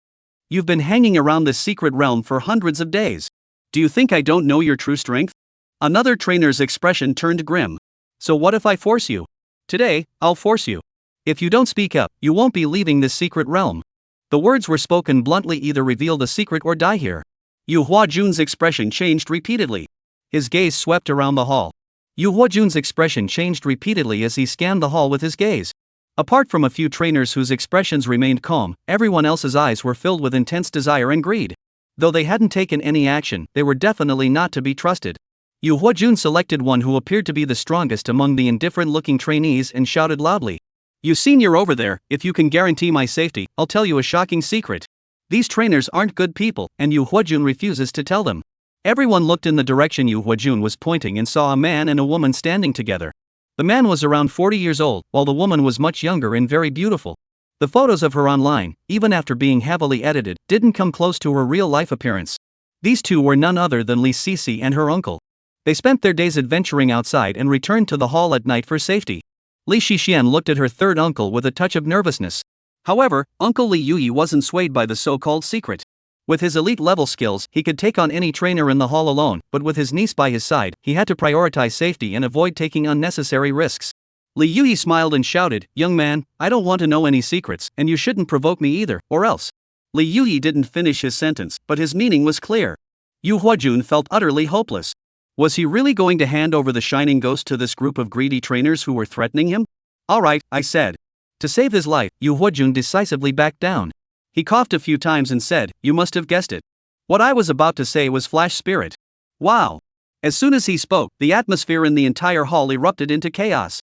You've been hanging around this secret realm for hundreds of days. Do you think I don't know your true strength? Another trainer's expression turned grim. So what if I force you? Today, I'll force you. If you don't speak up, you won't be leaving this secret realm. The words were spoken bluntly, either reveal the secret or die here. Yu Huojun's expression changed repeatedly. His gaze swept around the hall. Yu Huojun's expression changed repeatedly as he scanned the hall with his gaze. Apart from a few trainers whose expressions remained calm, everyone else's eyes were filled with intense desire and greed. Though they hadn't taken any action, they were definitely not to be trusted. Yu Huojun selected one who appeared to be the strongest among the indifferent-looking trainees and shouted loudly. You senior over there, if you can guarantee my safety, I'll tell you a shocking secret. These trainers aren't good people, and Yu Huojun refuses to tell them. Everyone looked in the direction Yu Huojun was pointing and saw a man and a woman standing together. The man was around 40 years old, while the woman was much younger and very beautiful. The photos of her online, even after being heavily edited, didn't come close to her real-life appearance. These two were none other than Li Sisi and her uncle. They spent their days adventuring outside and returned to the hall at night for safety. Li Shixian looked at her third uncle with a touch of nervousness. However, Uncle Li Yuyi wasn't swayed by the so-called secret. With his elite-level skills, he could take on any trainer in the hall alone, but with his niece by his side, he had to prioritize safety and avoid taking unnecessary risks. Li Yuyi smiled and shouted, Young man, I don't want to know any secrets, and you shouldn't provoke me either, or else. Li Yuyi didn't finish his sentence, but his meaning was clear. Yu Huojun felt utterly hopeless. Was he really going to hand over the shining ghost to this group of greedy trainers who were threatening him? Alright, I said. To save his life, Yu Huojun decisively backed down. He coughed a few times and said, You must have guessed it. What I was about to say was flash spirit. Wow. As soon as he spoke, the atmosphere in the entire hall erupted into chaos.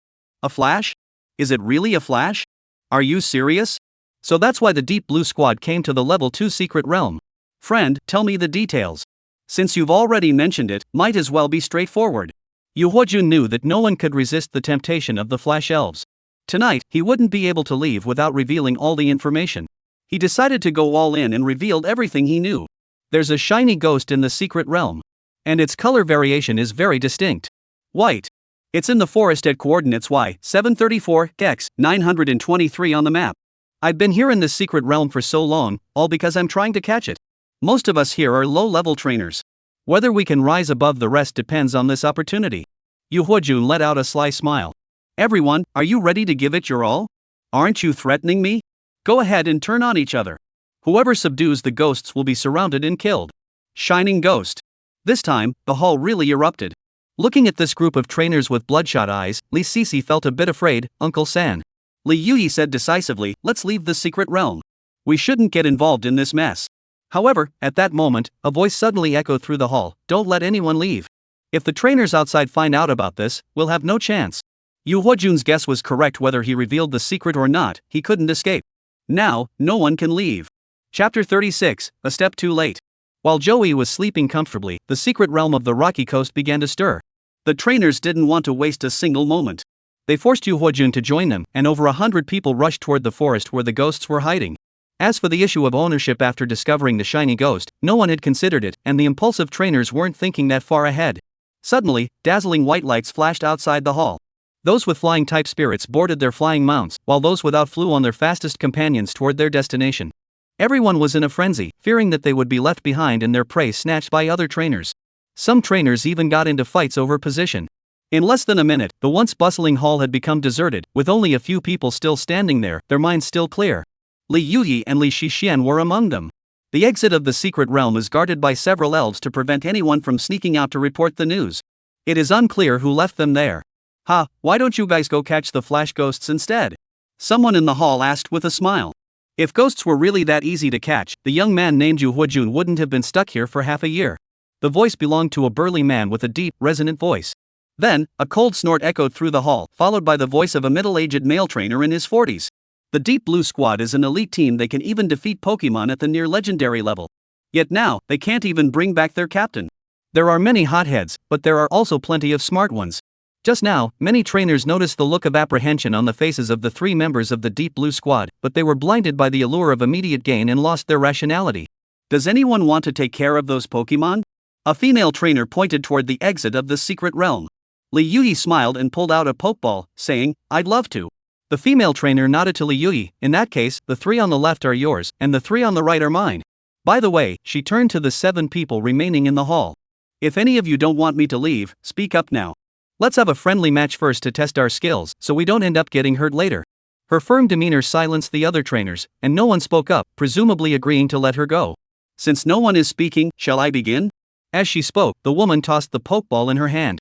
A flash? Is it really a flash? Are you serious? So that's why the Deep Blue Squad came to the level 2 secret realm. Friend, tell me the details. Since you've already mentioned it, might as well be straightforward. Yu Huojun knew that no one could resist the temptation of the Flash Elves. Tonight, he wouldn't be able to leave without revealing all the information. He decided to go all in and revealed everything he knew. There's a shiny ghost in the secret realm. And its color variation is very distinct. White. It's in the forest at coordinates Y, 734, X, 923 on the map. I've been here in this secret realm for so long, all because I'm trying to catch it. Most of us here are low-level trainers. Whether we can rise above the rest depends on this opportunity. Yu Huojun let out a sly smile. Everyone, are you ready to give it your all? Aren't you threatening me? Go ahead and turn on each other. Whoever subdues the ghosts will be surrounded and killed. Shining Ghost. This time, the hall really erupted. Looking at this group of trainers with bloodshot eyes, Li Sisi felt a bit afraid. Uncle San. Li Yuyi said decisively, let's leave the secret realm. We shouldn't get involved in this mess. However, at that moment, a voice suddenly echoed through the hall, don't let anyone leave. If the trainers outside find out about this, we'll have no chance. Yu Huojun's guess was correct. Whether he revealed the secret or not, he couldn't escape. Now, no one can leave. Chapter 36, a step too late. While Joey was sleeping comfortably, the secret realm of the rocky coast began to stir. The trainers didn't want to waste a single moment. They forced Yu Huojun to join them, and over 100 people rushed toward the forest where the ghosts were hiding. As for the issue of ownership after discovering the shiny ghost, no one had considered it, and the impulsive trainers weren't thinking that far ahead. Suddenly, dazzling white lights flashed outside the hall. Those with flying type spirits boarded their flying mounts, while those without flew on their fastest companions toward their destination. Everyone was in a frenzy, fearing that they would be left behind and their prey snatched by other trainers. Some trainers even got into fights over position. In less than a minute, the once bustling hall had become deserted, with only a few people still standing there, their minds still clear. Li Yuyi and Li Shixian were among them. The exit of the secret realm is guarded by several elves to prevent anyone from sneaking out to report the news. It is unclear who left them there. Ha, why don't you guys go catch the flash ghosts instead? Someone in the hall asked with a smile. If ghosts were really that easy to catch, the young man named Yu Huojun wouldn't have been stuck here for half a year. The voice belonged to a burly man with a deep, resonant voice. Then, a cold snort echoed through the hall, followed by the voice of a middle-aged male trainer in his 40s. The Deep Blue Squad is an elite team. They can even defeat Pokemon at the near legendary level. Yet now, they can't even bring back their captain. There are many hotheads, but there are also plenty of smart ones. Just now, many trainers noticed the look of apprehension on the faces of the 3 members of the Deep Blue Squad, but they were blinded by the allure of immediate gain and lost their rationality. Does anyone want to take care of those Pokemon? A female trainer pointed toward the exit of the secret realm. Li Yuyi smiled and pulled out a Pokeball, saying, I'd love to. The female trainer nodded to Li Yuyi. In that case, the 3 on the left are yours, and the 3 on the right are mine. By the way, she turned to the 7 people remaining in the hall. If any of you don't want me to leave, speak up now. Let's have a friendly match first to test our skills, so we don't end up getting hurt later. Her firm demeanor silenced the other trainers, and no one spoke up, presumably agreeing to let her go. Since no one is speaking, shall I begin? As she spoke, the woman tossed the Pokeball in her hand.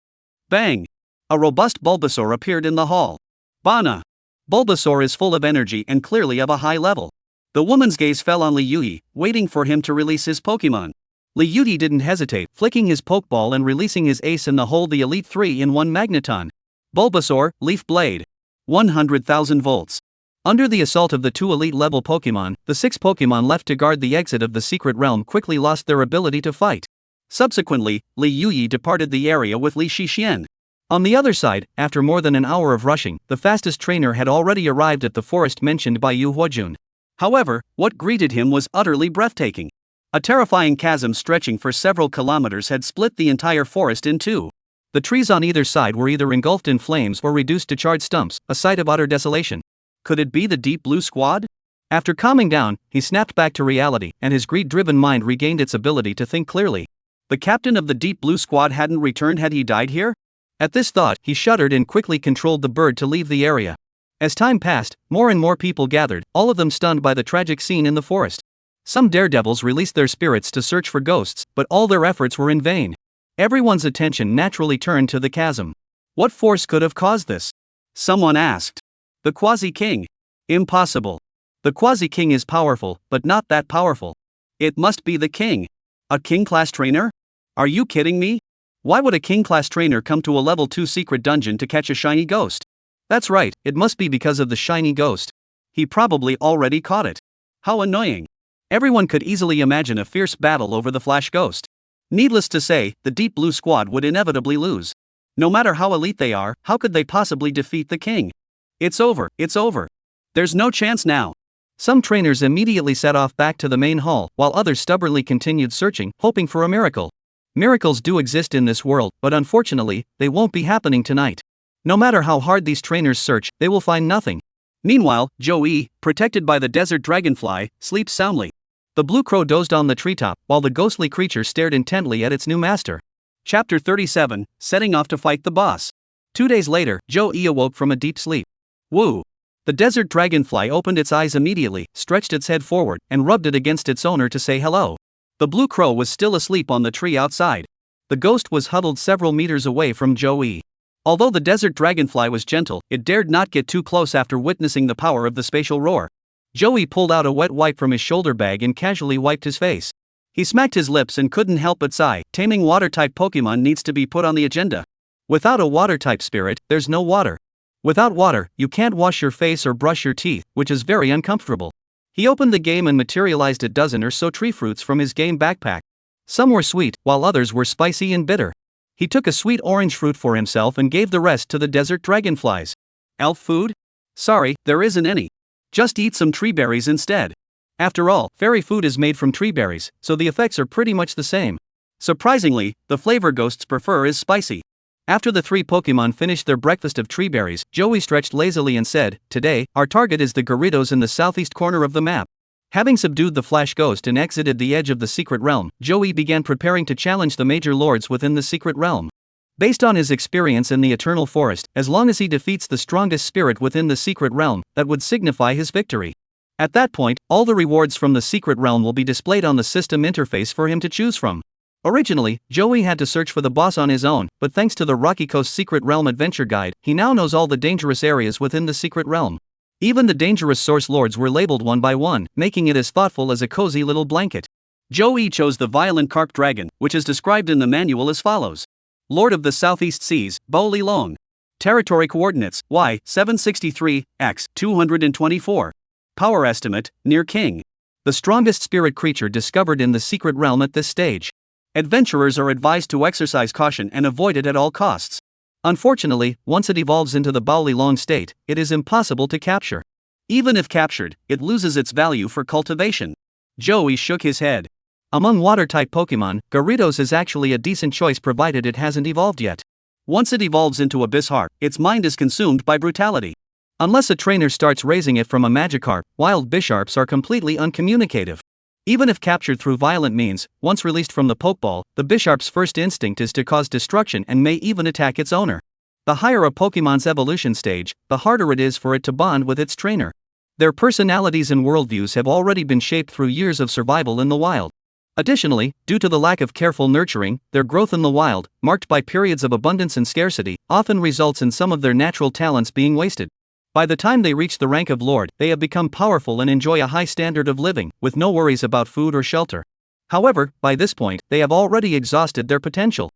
Bang! A robust Bulbasaur appeared in the hall. Bana! Bulbasaur is full of energy and clearly of a high level. The woman's gaze fell on Li Yuyi, waiting for him to release his Pokemon. Li Yuyi didn't hesitate, flicking his Pokeball and releasing his ace in the hole, the Elite 3-in-1 Magneton. Bulbasaur, Leaf Blade. 100,000 volts. Under the assault of the 2 elite-level Pokemon, the 6 Pokemon left to guard the exit of the secret realm quickly lost their ability to fight. Subsequently, Li Yuyi departed the area with Li Shixian. On the other side, after more than an hour of rushing, the fastest trainer had already arrived at the forest mentioned by Yu Huojun. However, what greeted him was utterly breathtaking. A terrifying chasm stretching for several kilometers had split the entire forest in 2. The trees on either side were either engulfed in flames or reduced to charred stumps, a sight of utter desolation. Could it be the Deep Blue Squad? After calming down, he snapped back to reality, and his greed-driven mind regained its ability to think clearly. The captain of the Deep Blue Squad hadn't returned. Had he died here? At this thought, he shuddered and quickly controlled the bird to leave the area. As time passed, more and more people gathered, all of them stunned by the tragic scene in the forest. Some daredevils released their spirits to search for ghosts, but all their efforts were in vain. Everyone's attention naturally turned to the chasm. What force could have caused this? Someone asked. The Quasi-King. Impossible. The Quasi-King is powerful, but not that powerful. It must be the king. A king-class trainer? Are you kidding me? Why would a king-class trainer come to a level 2 secret dungeon to catch a shiny ghost? That's right, it must be because of the shiny ghost. He probably already caught it. How annoying. Everyone could easily imagine a fierce battle over the flash ghost. Needless to say, the Deep Blue Squad would inevitably lose. No matter how elite they are, how could they possibly defeat the king? It's over, it's over. There's no chance now. Some trainers immediately set off back to the main hall, while others stubbornly continued searching, hoping for a miracle. Miracles do exist in this world, but unfortunately, they won't be happening tonight. No matter how hard these trainers search, they will find nothing. Meanwhile, Joey, protected by the desert dragonfly, sleeps soundly. The blue crow dozed on the treetop, while the ghostly creature stared intently at its new master. Chapter 37, Setting off to fight the boss. 2 days later, Joey awoke from a deep sleep. Woo! The desert dragonfly opened its eyes immediately, stretched its head forward, and rubbed it against its owner to say hello. The blue crow was still asleep on the tree outside. The ghost was huddled several meters away from Joey. Although the desert dragonfly was gentle, it dared not get too close after witnessing the power of the spatial roar. Joey pulled out a wet wipe from his shoulder bag and casually wiped his face. He smacked his lips and couldn't help but sigh. Taming water-type Pokemon needs to be put on the agenda. Without a water-type spirit, there's no water. Without water, you can't wash your face or brush your teeth, which is very uncomfortable. He opened the game and materialized a dozen or so tree fruits from his game backpack. Some were sweet, while others were spicy and bitter. He took a sweet orange fruit for himself and gave the rest to the desert dragonflies. Elf food? Sorry, there isn't any. Just eat some tree berries instead. After all, fairy food is made from tree berries, so the effects are pretty much the same. Surprisingly, the flavor ghosts prefer is spicy. After the 3 Pokemon finished their breakfast of tree berries, Joey stretched lazily and said, "Today, our target is the Gyarados in the southeast corner of the map." Having subdued the Flash Ghost and exited the edge of the secret realm, Joey began preparing to challenge the major lords within the secret realm. Based on his experience in the Eternal Forest, as long as he defeats the strongest spirit within the secret realm, that would signify his victory. At that point, all the rewards from the secret realm will be displayed on the system interface for him to choose from. Originally, Joey had to search for the boss on his own, but thanks to the Rocky Coast Secret Realm Adventure Guide, he now knows all the dangerous areas within the secret realm. Even the dangerous source lords were labeled one by one, making it as thoughtful as a cozy little blanket. Joey chose the Violent Carp Dragon, which is described in the manual as follows. Lord of the Southeast Seas, Bao Long. Territory coordinates, Y, 763, X, 224. Power estimate, near King. The strongest spirit creature discovered in the secret realm at this stage. Adventurers are advised to exercise caution and avoid it at all costs. Unfortunately, once it evolves into the Bao Long state, it is impossible to capture. Even if captured, it loses its value for cultivation. Joey shook his head. Among water-type Pokemon, Gyarados is actually a decent choice provided it hasn't evolved yet. Once it evolves into Abyssharp, its mind is consumed by brutality. Unless a trainer starts raising it from a Magikarp, wild Bisharps are completely uncommunicative. Even if captured through violent means, once released from the Pokeball, the Bisharp's first instinct is to cause destruction and may even attack its owner. The higher a Pokemon's evolution stage, the harder it is for it to bond with its trainer. Their personalities and worldviews have already been shaped through years of survival in the wild. Additionally, due to the lack of careful nurturing, their growth in the wild, marked by periods of abundance and scarcity, often results in some of their natural talents being wasted. By the time they reach the rank of Lord, they have become powerful and enjoy a high standard of living, with no worries about food or shelter. However, by this point, they have already exhausted their potential.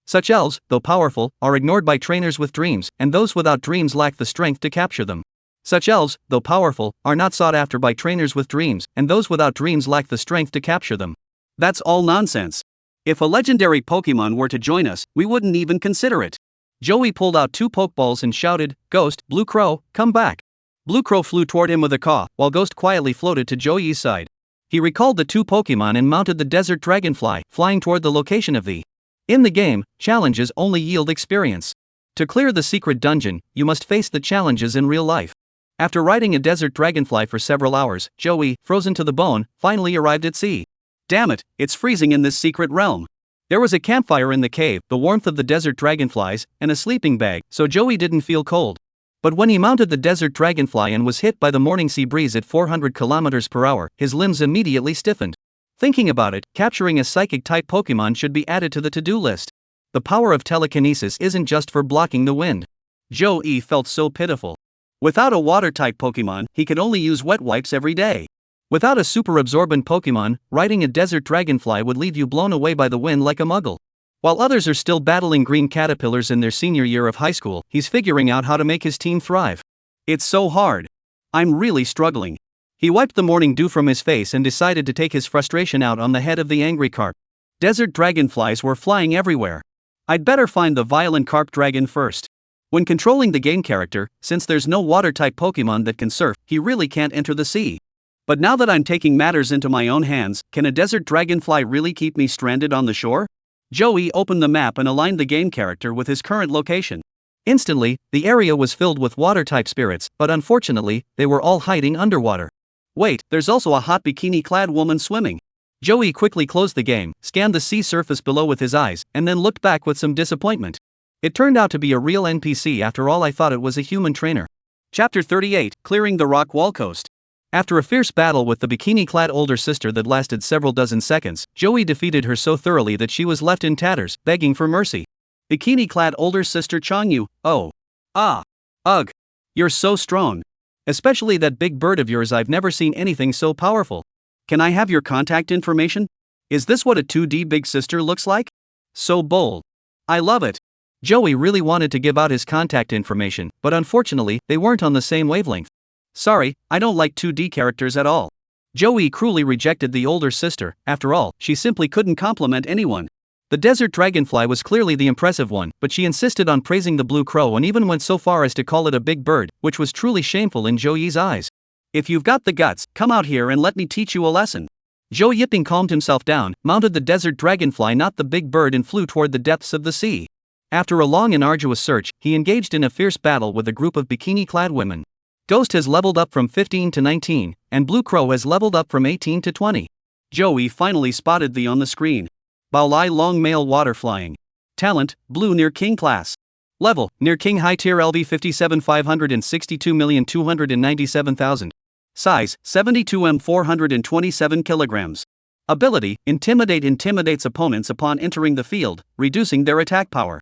Such elves, though powerful, are ignored by trainers with dreams, and those without dreams lack the strength to capture them. Such elves, though powerful, are not sought after by trainers with dreams, and those without dreams lack the strength to capture them. That's all nonsense. If a legendary Pokemon were to join us, we wouldn't even consider it. Joey pulled out 2 Pokeballs and shouted, "Ghost, Blue Crow, come back." Blue Crow flew toward him with a caw, while Ghost quietly floated to Joey's side. He recalled the 2 Pokemon and mounted the Desert Dragonfly, flying toward the location of the. In the game, challenges only yield experience. To clear the secret dungeon, you must face the challenges in real life. After riding a Desert Dragonfly for several hours, Joey, frozen to the bone, finally arrived at sea. Damn it, it's freezing in this secret realm. There was a campfire in the cave, the warmth of the desert dragonflies, and a sleeping bag, so Joey didn't feel cold. But when he mounted the desert dragonfly and was hit by the morning sea breeze at 400 km per hour, his limbs immediately stiffened. Thinking about it, capturing a psychic-type Pokemon should be added to the to-do list. The power of telekinesis isn't just for blocking the wind. Joey felt so pitiful. Without a water-type Pokemon, he could only use wet wipes every day. Without a super absorbent Pokemon, riding a desert dragonfly would leave you blown away by the wind like a muggle. While others are still battling green caterpillars in their senior year of high school, he's figuring out how to make his team thrive. It's so hard. I'm really struggling. He wiped the morning dew from his face and decided to take his frustration out on the head of the angry carp. Desert dragonflies were flying everywhere. I'd better find the violent carp dragon first. When controlling the game character, since there's no water-type Pokemon that can surf, he really can't enter the sea. But now that I'm taking matters into my own hands, can a desert dragonfly really keep me stranded on the shore? Joey opened the map and aligned the game character with his current location. Instantly, the area was filled with water-type spirits, but unfortunately, they were all hiding underwater. Wait, there's also a hot bikini-clad woman swimming. Joey quickly closed the game, scanned the sea surface below with his eyes, and then looked back with some disappointment. It turned out to be a real NPC after all. I thought it was a human trainer. Chapter 38, Clearing the Rock Wall Coast. After a fierce battle with the bikini-clad older sister that lasted several dozen seconds, Joey defeated her so thoroughly that she was left in tatters, begging for mercy. Bikini-clad older sister Changyu, oh. Ah. Ugh. You're so strong. Especially that big bird of yours. I've never seen anything so powerful. Can I have your contact information? Is this what a 2D big sister looks like? So bold. I love it. Joey really wanted to give out his contact information, but unfortunately, they weren't on the same wavelength. Sorry, I don't like 2D characters at all. Joey cruelly rejected the older sister. After all, she simply couldn't compliment anyone. The desert dragonfly was clearly the impressive one, but she insisted on praising the blue crow and even went so far as to call it a big bird, which was truly shameful in Joey's eyes. If you've got the guts, come out here and let me teach you a lesson. Joe Yipping calmed himself down, mounted the desert dragonfly, not the big bird, and flew toward the depths of the sea. After a long and arduous search, he engaged in a fierce battle with a group of bikini-clad women. Ghost has leveled up from 15 to 19, and Blue Crow has leveled up from 18 to 20. Joey finally spotted thee on the screen. Baolai long male water flying. Talent, Blue near King class. Level, near King high tier LV 57 562,297,000. Size, 72 427 kilograms. Ability, intimidates opponents upon entering the field, reducing their attack power.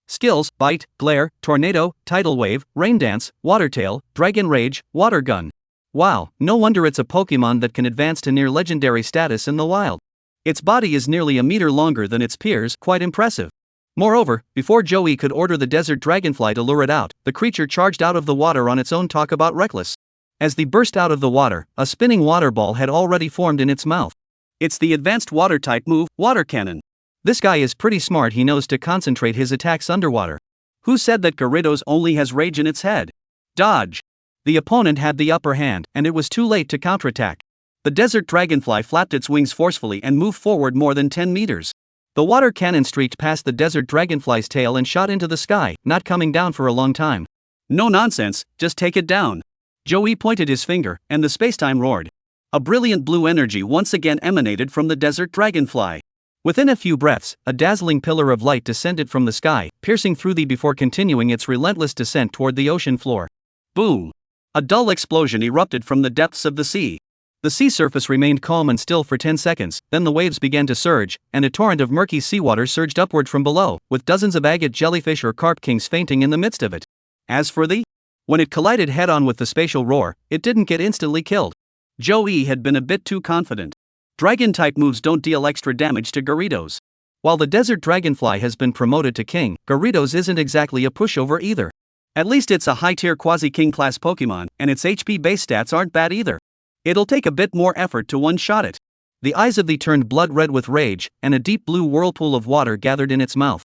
Skills, Bite, Glare, Tornado, Tidal Wave, Rain Dance, Water Tail, Dragon Rage, Water Gun. Wow, no wonder it's a Pokemon that can advance to near legendary status in the wild. Its body is nearly a meter longer than its peers, quite impressive. Moreover, before Joey could order the desert dragonfly to lure it out, the creature charged out of the water on its own. Talk about reckless. As they burst out of the water, a spinning water ball had already formed in its mouth. It's the advanced water-type move, Water Cannon. This guy is pretty smart. He knows to concentrate his attacks underwater. Who said that Gyarados only has rage in its head? Dodge. The opponent had the upper hand, and it was too late to counterattack. The desert dragonfly flapped its wings forcefully and moved forward more than 10 meters. The water cannon streaked past the desert dragonfly's tail and shot into the sky, not coming down for a long time. No nonsense, just take it down. Joey pointed his finger, and the spacetime roared. A brilliant blue energy once again emanated from the desert dragonfly. Within a few breaths, a dazzling pillar of light descended from the sky, piercing through thee before continuing its relentless descent toward the ocean floor. Boom! A dull explosion erupted from the depths of the sea. The sea surface remained calm and still for 10 seconds, then the waves began to surge, and a torrent of murky seawater surged upward from below, with dozens of agate jellyfish or carp kings fainting in the midst of it. As for thee? When it collided head-on with the spatial roar, it didn't get instantly killed. Joey had been a bit too confident. Dragon-type moves don't deal extra damage to Gyarados. While the desert dragonfly has been promoted to king, Gyarados isn't exactly a pushover either. At least it's a high-tier quasi-king class Pokemon, and its HP base stats aren't bad either. It'll take a bit more effort to one-shot it. The eyes of thee turned blood red with rage, and a deep blue whirlpool of water gathered in its mouth.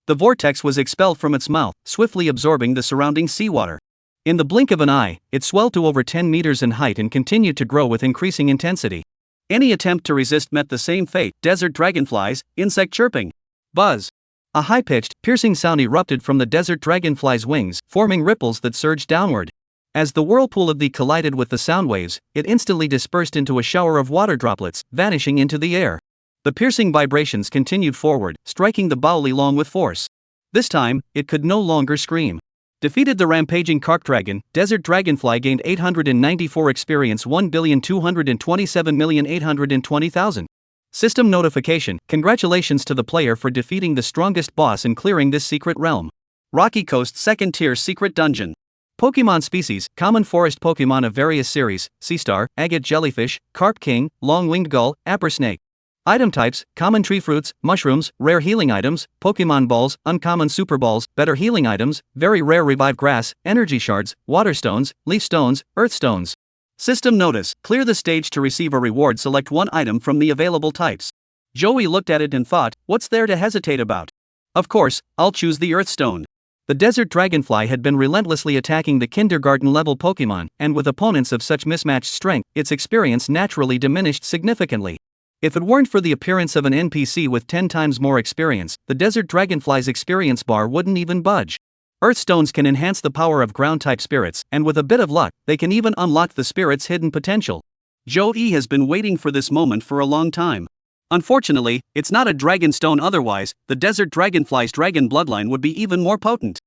The vortex was expelled from its mouth, swiftly absorbing the surrounding seawater. In the blink of an eye, it swelled to over 10 meters in height and continued to grow with increasing intensity. Any attempt to resist met the same fate. Desert dragonflies, insect chirping. Buzz. A high-pitched, piercing sound erupted from the desert dragonfly's wings, forming ripples that surged downward. As the whirlpool of thee collided with the sound waves, it instantly dispersed into a shower of water droplets, vanishing into the air. The piercing vibrations continued forward, striking the Bowlilong with force. This time, it could no longer scream. Defeated the rampaging carp dragon, desert dragonfly gained 894 experience, 1,227,820,000. System notification: congratulations to the player for defeating the strongest boss and clearing this secret realm. Rocky Coast 2nd tier secret dungeon. Pokemon species: common forest Pokemon of various series, Seastar, agate jellyfish, carp king, long-winged gull, apper snake. Item types: common tree fruits, mushrooms, rare healing items, Pokemon balls, uncommon super balls, better healing items, very rare revive grass, energy shards, water stones, leaf stones, earth stones. System notice: clear the stage to receive a reward. Select one item from the available types. Joey looked at it and thought, what's there to hesitate about? Of course, I'll choose the earth stone. The desert dragonfly had been relentlessly attacking the kindergarten-level Pokemon, and with opponents of such mismatched strength, its experience naturally diminished significantly. If it weren't for the appearance of an NPC with 10 times more experience, the desert dragonfly's experience bar wouldn't even budge. Earthstones can enhance the power of ground-type spirits, and with a bit of luck, they can even unlock the spirit's hidden potential. Joey has been waiting for this moment for a long time. Unfortunately, it's not a dragon stone, otherwise, the desert dragonfly's dragon bloodline would be even more potent.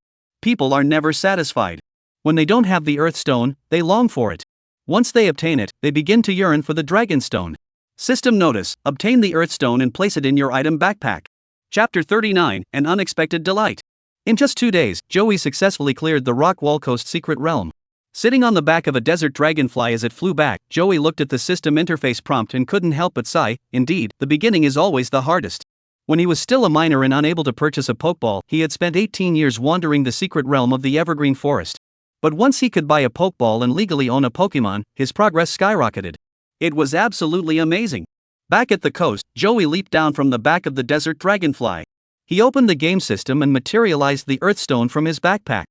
People are never satisfied. When they don't have the earth stone, they long for it. Once they obtain it, they begin to yearn for the dragon stone. System notice: obtain the earth stone and place it in your item backpack. Chapter 39, An Unexpected Delight. In just 2 days, Joey successfully cleared the Rock Wall Coast secret realm. Sitting on the back of a desert dragonfly as it flew back, Joey looked at the system interface prompt and couldn't help but sigh. Indeed, the beginning is always the hardest. When he was still a minor and unable to purchase a Pokeball, he had spent 18 years wandering the secret realm of the Evergreen Forest. But once he could buy a Pokeball and legally own a Pokemon, his progress skyrocketed. It was absolutely amazing. Back at the coast, Joey leaped down from the back of the desert dragonfly. He opened the game system and materialized the Earthstone from his backpack.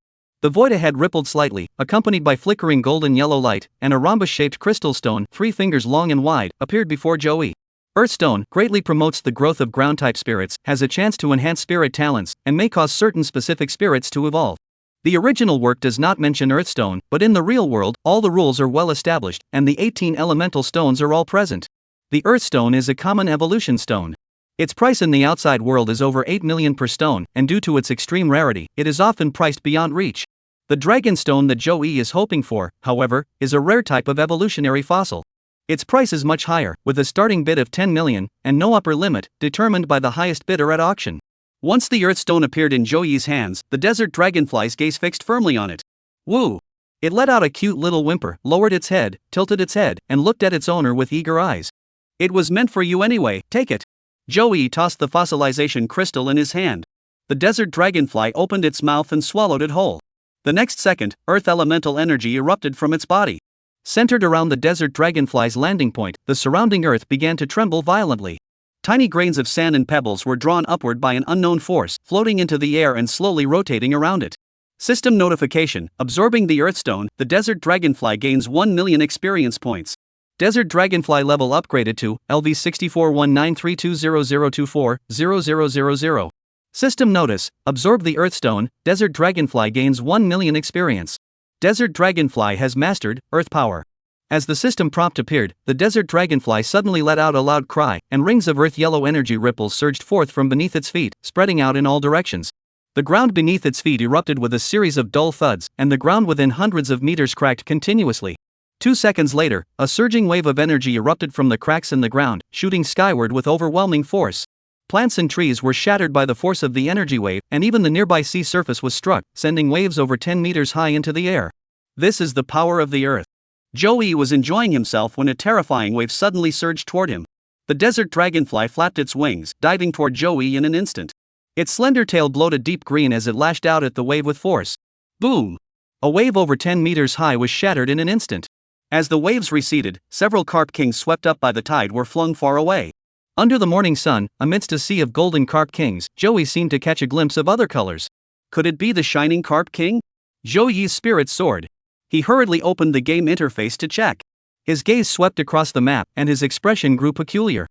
The void ahead rippled slightly, accompanied by flickering golden yellow light, and a rhombus-shaped crystal stone, 3 fingers long and wide, appeared before Joey. Earthstone greatly promotes the growth of ground-type spirits, has a chance to enhance spirit talents, and may cause certain specific spirits to evolve. The original work does not mention Earthstone, but in the real world, all the rules are well established, and the 18 elemental stones are all present. The Earthstone is a common evolution stone. Its price in the outside world is over 8 million per stone, and due to its extreme rarity, it is often priced beyond reach. The dragon stone that Joey is hoping for, however, is a rare type of evolutionary fossil. Its price is much higher, with a starting bid of 10 million, and no upper limit, determined by the highest bidder at auction. Once the Earthstone appeared in Joey's hands, the desert dragonfly's gaze fixed firmly on it. Woo! It let out a cute little whimper, lowered its head, tilted its head, and looked at its owner with eager eyes. It was meant for you anyway, take it. Joey tossed the fossilization crystal in his hand. The desert dragonfly opened its mouth and swallowed it whole. The next second, earth elemental energy erupted from its body. Centered around the desert dragonfly's landing point, the surrounding earth began to tremble violently. Tiny grains of sand and pebbles were drawn upward by an unknown force, floating into the air and slowly rotating around it. System notification: absorbing the Earthstone, the desert dragonfly gains 1 million experience points. Desert Dragonfly level upgraded to LV 64193200240000. System notice: absorb the Earthstone, Desert Dragonfly gains 1 million experience. Desert Dragonfly has mastered Earth Power. As the system prompt appeared, the Desert Dragonfly suddenly let out a loud cry, and rings of earth yellow energy ripples surged forth from beneath its feet, spreading out in all directions. The ground beneath its feet erupted with a series of dull thuds, and the ground within hundreds of meters cracked continuously. 2 seconds later, a surging wave of energy erupted from the cracks in the ground, shooting skyward with overwhelming force. Plants and trees were shattered by the force of the energy wave, and even the nearby sea surface was struck, sending waves over 10 meters high into the air. This is the power of the earth. Joey was enjoying himself when a terrifying wave suddenly surged toward him. The desert dragonfly flapped its wings, diving toward Joey in an instant. Its slender tail glowed a deep green as it lashed out at the wave with force. Boom! A wave over 10 meters high was shattered in an instant. As the waves receded, several carp kings swept up by the tide were flung far away. Under the morning sun, amidst a sea of golden carp kings, Joey seemed to catch a glimpse of other colors. Could it be the shining carp king? Joey's spirit soared. He hurriedly opened the game interface to check. His gaze swept across the map, and his expression grew peculiar.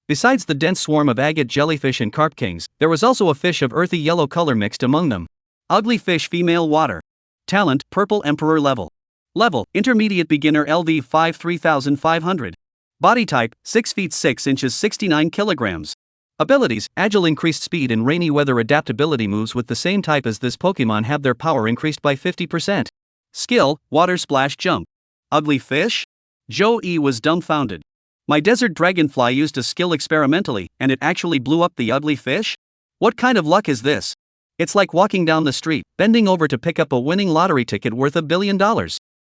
Besides the dense swarm of agate jellyfish and carp kings, there was also a fish of earthy yellow color mixed among them. Ugly fish, female, water. Talent: purple emperor level. Level: intermediate beginner, LV 3500. Body type: 6 feet 6 inches 69 kilograms. Abilities: agile, increased speed and rainy weather adaptability. Moves with the same type as this Pokemon have their power increased by 50%. Skill: water splash jump. Ugly fish? Joey was dumbfounded. My desert dragonfly used a skill experimentally, and it actually blew up the ugly fish? What kind of luck is this? It's like walking down the street, bending over to pick up a winning lottery ticket worth $1 billion.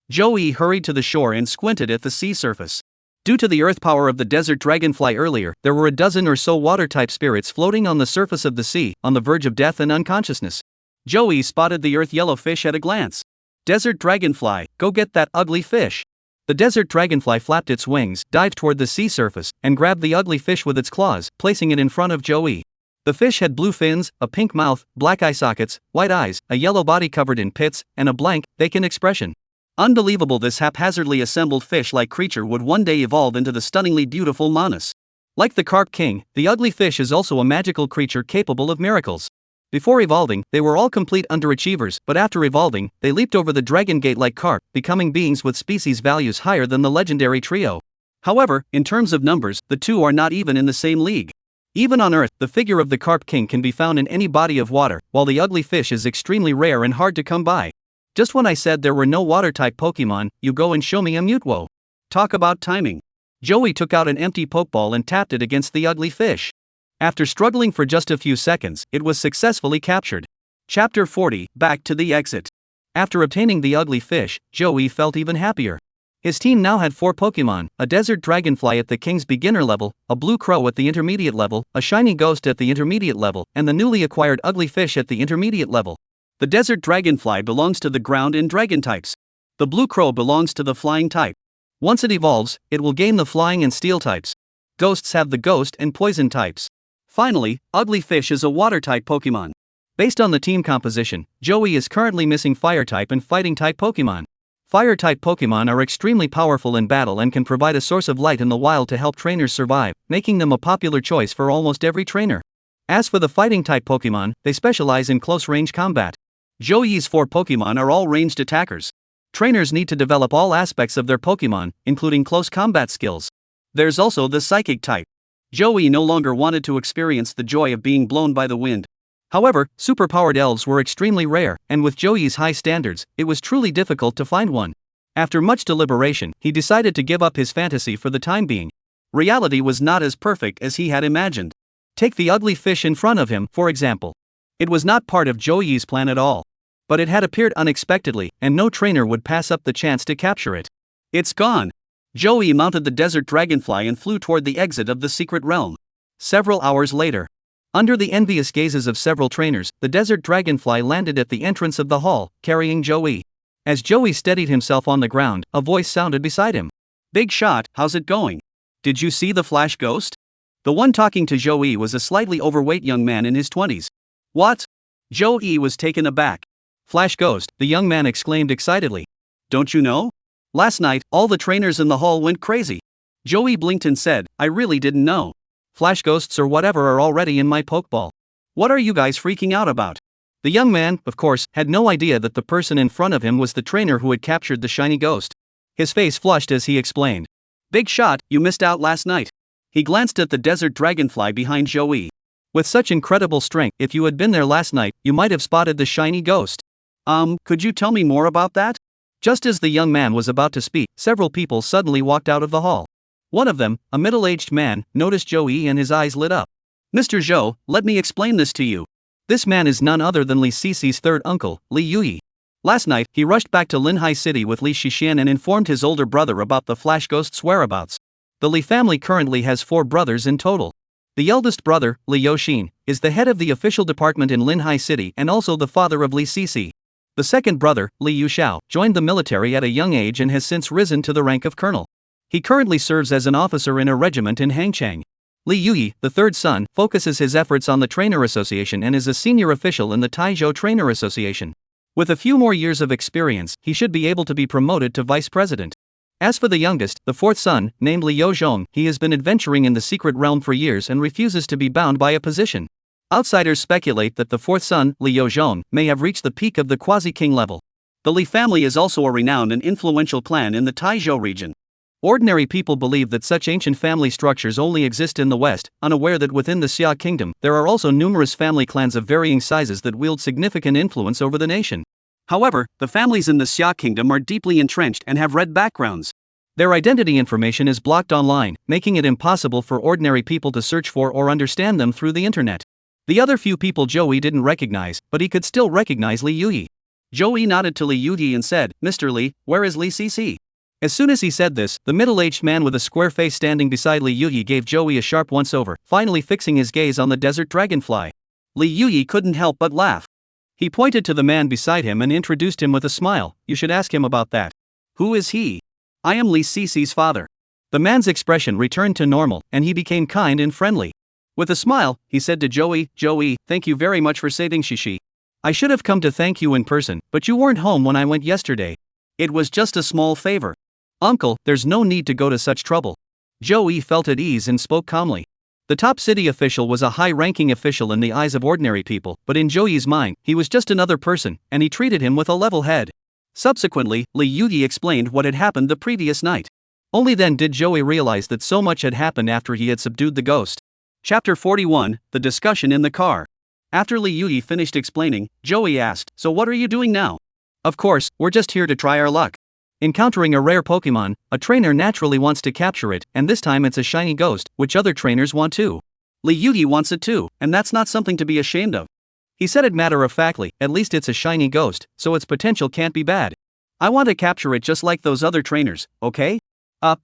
Joey hurried to the shore and squinted at the sea surface. Due to the earth power of the desert dragonfly earlier, there were a dozen or so water-type spirits floating on the surface of the sea, on the verge of death and unconsciousness. Joey spotted the earth yellow fish at a glance. Desert dragonfly, go get that ugly fish. The desert dragonfly flapped its wings, dived toward the sea surface, and grabbed the ugly fish with its claws, placing it in front of Joey. The fish had blue fins, a pink mouth, black eye sockets, white eyes, a yellow body covered in pits, and a blank, vacant expression. Unbelievable, this haphazardly assembled fish-like creature would one day evolve into the stunningly beautiful Manus. Like the carp king, the ugly fish is also a magical creature capable of miracles. Before evolving, they were all complete underachievers, but after evolving, they leaped over the dragon gate like carp, becoming beings with species values higher than the legendary trio. However, in terms of numbers, the two are not even in the same league. Even on Earth, the figure of the Carp King can be found in any body of water, while the ugly fish is extremely rare and hard to come by. Just when I said there were no water-type Pokemon, you go and show me a Mutwo. Talk about timing. Joey took out an empty Pokeball and tapped it against the ugly fish. After struggling for just a few seconds, it was successfully captured. Chapter 40, Back to the Exit. After obtaining the ugly fish, Joey felt even happier. His team now had 4 Pokemon, a desert dragonfly at the King's beginner level, a blue crow at the intermediate level, a shiny ghost at the intermediate level, and the newly acquired ugly fish at the intermediate level. The desert dragonfly belongs to the ground and dragon types. The blue crow belongs to the flying type. Once it evolves, it will gain the flying and steel types. Ghosts have the ghost and poison types. Finally, ugly fish is a water-type Pokemon. Based on the team composition, Joey is currently missing fire-type and fighting-type Pokemon. Fire-type Pokemon are extremely powerful in battle and can provide a source of light in the wild to help trainers survive, making them a popular choice for almost every trainer. As for the fighting-type Pokemon, they specialize in close-range combat. Joey's 4 Pokemon are all ranged attackers. Trainers need to develop all aspects of their Pokemon, including close combat skills. There's also the psychic type. Joey no longer wanted to experience the joy of being blown by the wind. However, superpowered elves were extremely rare, and with Joey's high standards, it was truly difficult to find one. After much deliberation, he decided to give up his fantasy for the time being. Reality was not as perfect as he had imagined. Take the ugly fish in front of him, for example. It was not part of Joey's plan at all. But it had appeared unexpectedly, and no trainer would pass up the chance to capture it. It's gone. Joey mounted the desert dragonfly and flew toward the exit of the secret realm. Several hours later, under the envious gazes of several trainers, the desert dragonfly landed at the entrance of the hall, carrying Joey. As Joey steadied himself on the ground, a voice sounded beside him. "Big shot, how's it going? Did you see the Flash Ghost?" The one talking to Joey was a slightly overweight young man in his 20s. "What?" Joey was taken aback. "Flash Ghost," the young man exclaimed excitedly. "Don't you know? Last night, all the trainers in the hall went crazy." Joey blinked and said, "I really didn't know. Flash Ghosts or whatever are already in my Pokeball. What are you guys freaking out about?" The young man, of course, had no idea that the person in front of him was the trainer who had captured the shiny ghost. His face flushed as he explained. "Big shot, you missed out last night." He glanced at the desert dragonfly behind Joey. "With such incredible strength, if you had been there last night, you might have spotted the shiny ghost." Could you tell me more about that?" Just as the young man was about to speak, several people suddenly walked out of the hall. One of them, a middle-aged man, noticed Joey and his eyes lit up. "Mr. Zhou, let me explain this to you. This man is none other than Li Cixi's third uncle, Li Yuyi. Last night, he rushed back to Linhai City with Li Shixian and informed his older brother about the Flash Ghost's whereabouts. The Li family currently has 4 brothers in total. The eldest brother, Li Yoxin, is the head of the official department in Linhai City and also the father of Li Cixi. The second brother, Li Yuxiao, joined the military at a young age and has since risen to the rank of colonel. He currently serves as an officer in a regiment in Hangchang. Li Yuyi, the third son, focuses his efforts on the Trainer Association and is a senior official in the Taizhou Trainer Association. With a few more years of experience, he should be able to be promoted to vice president. As for the youngest, the fourth son, named Li Yozhong, he has been adventuring in the secret realm for years and refuses to be bound by a position. Outsiders speculate that the fourth son, Li Yozhong, may have reached the peak of the quasi-king level. The Li family is also a renowned and influential clan in the Taizhou region. Ordinary people believe that such ancient family structures only exist in the West, unaware that within the Xia kingdom, there are also numerous family clans of varying sizes that wield significant influence over the nation. However, the families in the Xia kingdom are deeply entrenched and have red backgrounds. Their identity information is blocked online, making it impossible for ordinary people to search for or understand them through the internet. The other few people Joey didn't recognize, but he could still recognize Li Yuyi. Joey nodded to Li Yuyi and said, "Mr. Li, where is Li Cici?" As soon as he said this, the middle-aged man with a square face standing beside Li Yuyi gave Joey a sharp once-over, finally fixing his gaze on the desert dragonfly. Li Yuyi couldn't help but laugh. He pointed to the man beside him and introduced him with a smile. "You should ask him about that." "Who is he?" "I am Li Cici's father." The man's expression returned to normal, and he became kind and friendly. With a smile, he said to Joey, "Joey, thank you very much for saving Shishi. I should have come to thank you in person, but you weren't home when I went yesterday. It was just a small favor." "Uncle, there's no need to go to such trouble." Joey felt at ease and spoke calmly. The top city official was a high-ranking official in the eyes of ordinary people, but in Joey's mind, he was just another person, and he treated him with a level head. Subsequently, Li Yuyi explained what had happened the previous night. Only then did Joey realize that so much had happened after he had subdued the ghost. Chapter 41, The Discussion in the Car. After Li Yuyi finished explaining, Joey asked, "So what are you doing now?" "Of course, we're just here to try our luck. Encountering a rare Pokemon, a trainer naturally wants to capture it, and this time it's a shiny ghost, which other trainers want too. Li Yuyi wants it too, and that's not something to be ashamed of." He said it matter-of-factly, "At least it's a shiny ghost, so its potential can't be bad. I want to capture it just like those other trainers, okay?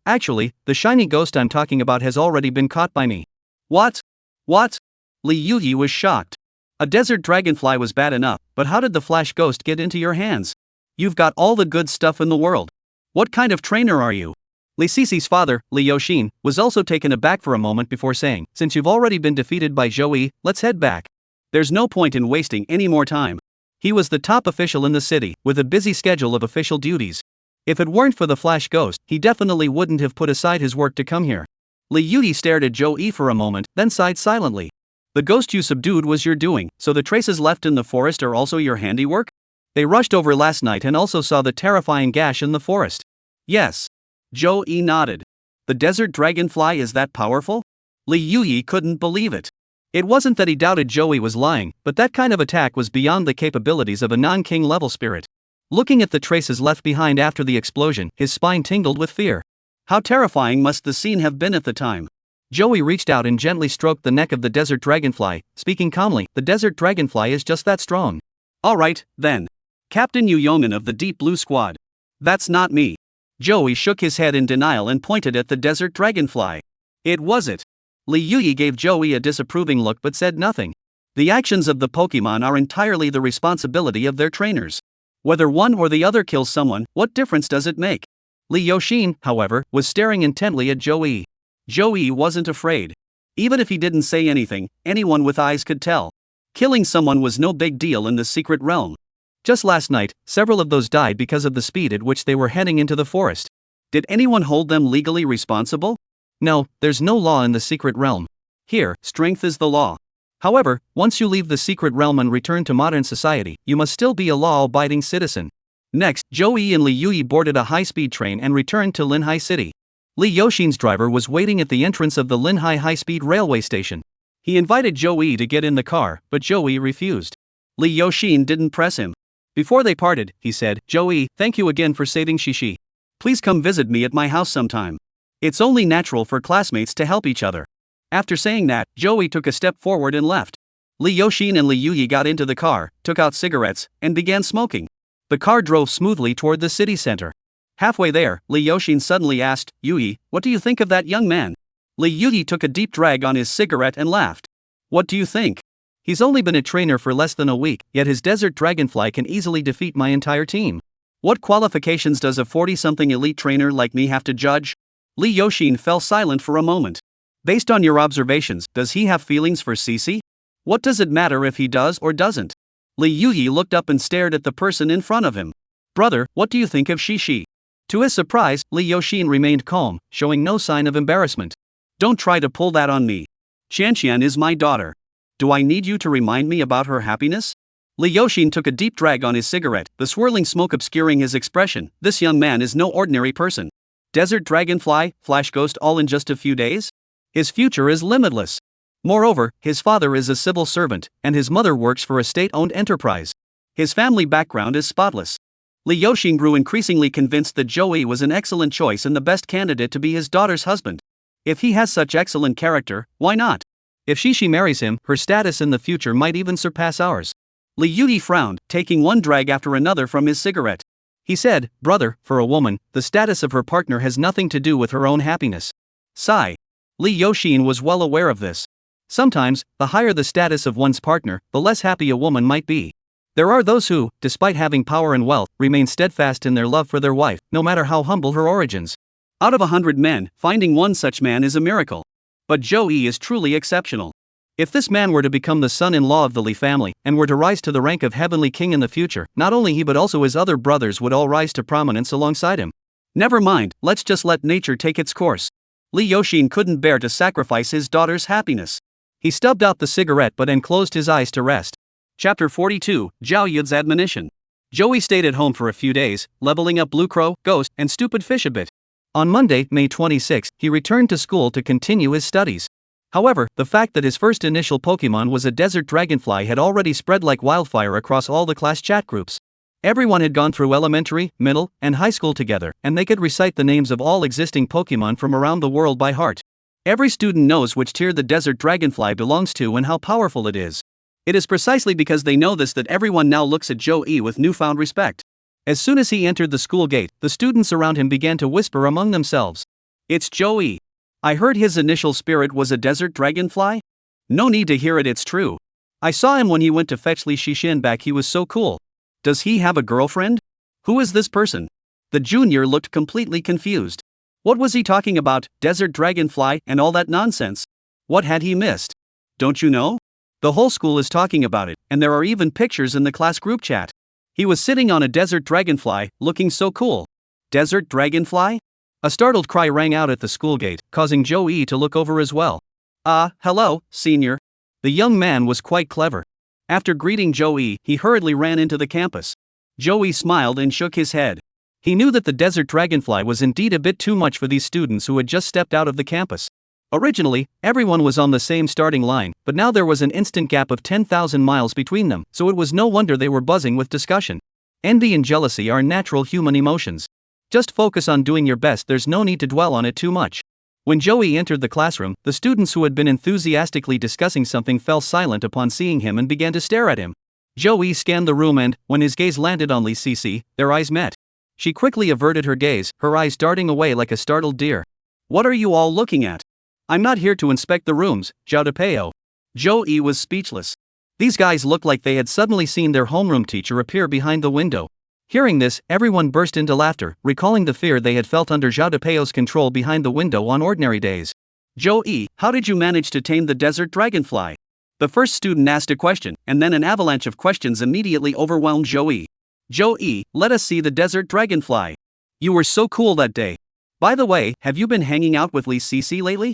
Actually, the shiny ghost I'm talking about has already been caught by me." "What? What?" Li Yuyi was shocked. A desert dragonfly was bad enough, but how did the flash ghost get into your hands? You've got all the good stuff in the world. What kind of trainer are you? Li Sisi's father, Li Yoshin, was also taken aback for a moment before saying, "Since you've already been defeated by Joey, let's head back. There's no point in wasting any more time." He was the top official in the city, with a busy schedule of official duties. If it weren't for the flash ghost, he definitely wouldn't have put aside his work to come here. Li Yuyi stared at Joey for a moment, then sighed silently. "The ghost you subdued was your doing, so the traces left in the forest are also your handiwork?" They rushed over last night and also saw the terrifying gash in the forest. "Yes." Joey nodded. "The desert dragonfly is that powerful?" Li Yuyi couldn't believe it. It wasn't that he doubted Joey was lying, but that kind of attack was beyond the capabilities of a non-king level spirit. Looking at the traces left behind after the explosion, his spine tingled with fear. How terrifying must the scene have been at the time? Joey reached out and gently stroked the neck of the desert dragonfly, speaking calmly, "The desert dragonfly is just that strong." "All right, then. Captain Yu Yeoman of the Deep Blue Squad." "That's not me." Joey shook his head in denial and pointed at the desert dragonfly. "It was it." Li Yuyi gave Joey a disapproving look but said nothing. The actions of the Pokemon are entirely the responsibility of their trainers. Whether one or the other kills someone, what difference does it make? Li Yoshin, however, was staring intently at Joey. Joey wasn't afraid. Even if he didn't say anything, anyone with eyes could tell. Killing someone was no big deal in the secret realm. Just last night, several of those died because of the speed at which they were heading into the forest. Did anyone hold them legally responsible? No, there's no law in the secret realm. Here, strength is the law. However, once you leave the secret realm and return to modern society, you must still be a law-abiding citizen. Next, Joey and Li Yuyi boarded a high-speed train and returned to Linhai City. Li Yoshin's driver was waiting at the entrance of the Linhai high-speed railway station. He invited Joey to get in the car, but Joey refused. Li Yoshin didn't press him. Before they parted, he said, "Joey, thank you again for saving Shishi. Please come visit me at my house sometime. It's only natural for classmates to help each other." After saying that, Joey took a step forward and left. Li Yoshin and Li Yuyi got into the car, took out cigarettes, and began smoking. The car drove smoothly toward the city center. Halfway there, Li Yoshin suddenly asked, "Yuyi, what do you think of that young man?" Li Yuyi took a deep drag on his cigarette and laughed. "What do you think? He's only been a trainer for less than a week, yet his desert dragonfly can easily defeat my entire team. What qualifications does a 40-something elite trainer like me have to judge?" Li Yoshin fell silent for a moment. "Based on your observations, does he have feelings for Cici? What does it matter if he does or doesn't?" Li Yuyi looked up and stared at the person in front of him. "Brother, what do you think of Shishi?" To his surprise, Li Yoshin remained calm, showing no sign of embarrassment. "Don't try to pull that on me. Qianqian is my daughter. Do I need you to remind me about her happiness?" Li Yoshin took a deep drag on his cigarette, the swirling smoke obscuring his expression. This young man is no ordinary person. Desert dragonfly, flash ghost all in just a few days? His future is limitless. Moreover, his father is a civil servant, and his mother works for a state-owned enterprise. His family background is spotless. Li Yoshin grew increasingly convinced that Joey was an excellent choice and the best candidate to be his daughter's husband. If he has such excellent character, why not? If Shishi marries him, her status in the future might even surpass ours. Li Yuyi frowned, taking one drag after another from his cigarette. He said, "Brother, for a woman, the status of her partner has nothing to do with her own happiness." Sigh. Li Yoshin was well aware of this. Sometimes, the higher the status of one's partner, the less happy a woman might be. There are those who, despite having power and wealth, remain steadfast in their love for their wife, no matter how humble her origins. Out of 100 men, finding one such man is a miracle. But Joey is truly exceptional. If this man were to become the son-in-law of the Li family, and were to rise to the rank of heavenly king in the future, not only he but also his other brothers would all rise to prominence alongside him. Never mind, let's just let nature take its course. Li Yoshin couldn't bear to sacrifice his daughter's happiness. He stubbed out the cigarette but then closed his eyes to rest. Chapter 42, Zhao Yud's Admonition. Joey stayed at home for a few days, leveling up Blue Crow, Ghost, and Stupid Fish a bit. On Monday, May 26, he returned to school to continue his studies. However, the fact that his first initial Pokemon was a desert dragonfly had already spread like wildfire across all the class chat groups. Everyone had gone through elementary, middle, and high school together, and they could recite the names of all existing Pokemon from around the world by heart. Every student knows which tier the desert dragonfly belongs to and how powerful it is. It is precisely because they know this that everyone now looks at Joey with newfound respect. As soon as he entered the school gate, the students around him began to whisper among themselves. "It's Joey. I heard his initial spirit was a desert dragonfly? No need to hear it, it's true. I saw him when he went to fetch Li Shixin back, he was so cool. Does he have a girlfriend? Who is this person?" The junior looked completely confused. What was he talking about, desert dragonfly and all that nonsense? What had he missed? Don't you know? The whole school is talking about it, and there are even pictures in the class group chat. He was sitting on a desert dragonfly, looking so cool. Desert dragonfly? A startled cry rang out at the school gate, causing Joey to look over as well. Hello, senior. The young man was quite clever. After greeting Joey, he hurriedly ran into the campus. Joey smiled and shook his head. He knew that the desert dragonfly was indeed a bit too much for these students who had just stepped out of the campus. Originally, everyone was on the same starting line, but now there was an instant gap of 10,000 miles between them, so it was no wonder they were buzzing with discussion. Envy and jealousy are natural human emotions. Just focus on doing your best, there's no need to dwell on it too much. When Joey entered the classroom, the students who had been enthusiastically discussing something fell silent upon seeing him and began to stare at him. Joey scanned the room and, when his gaze landed on Li Cici, their eyes met. She quickly averted her gaze, her eyes darting away like a startled deer. "What are you all looking at? I'm not here to inspect the rooms, Zhao Depeo." Joey was speechless. These guys looked like they had suddenly seen their homeroom teacher appear behind the window. Hearing this, everyone burst into laughter, recalling the fear they had felt under Zhao Depeo's control behind the window on ordinary days. "Joey, how did you manage to tame the desert dragonfly?" The first student asked a question, and then an avalanche of questions immediately overwhelmed Joey. "Joey, let us see the desert dragonfly. You were so cool that day. By the way, have you been hanging out with Li Cici lately?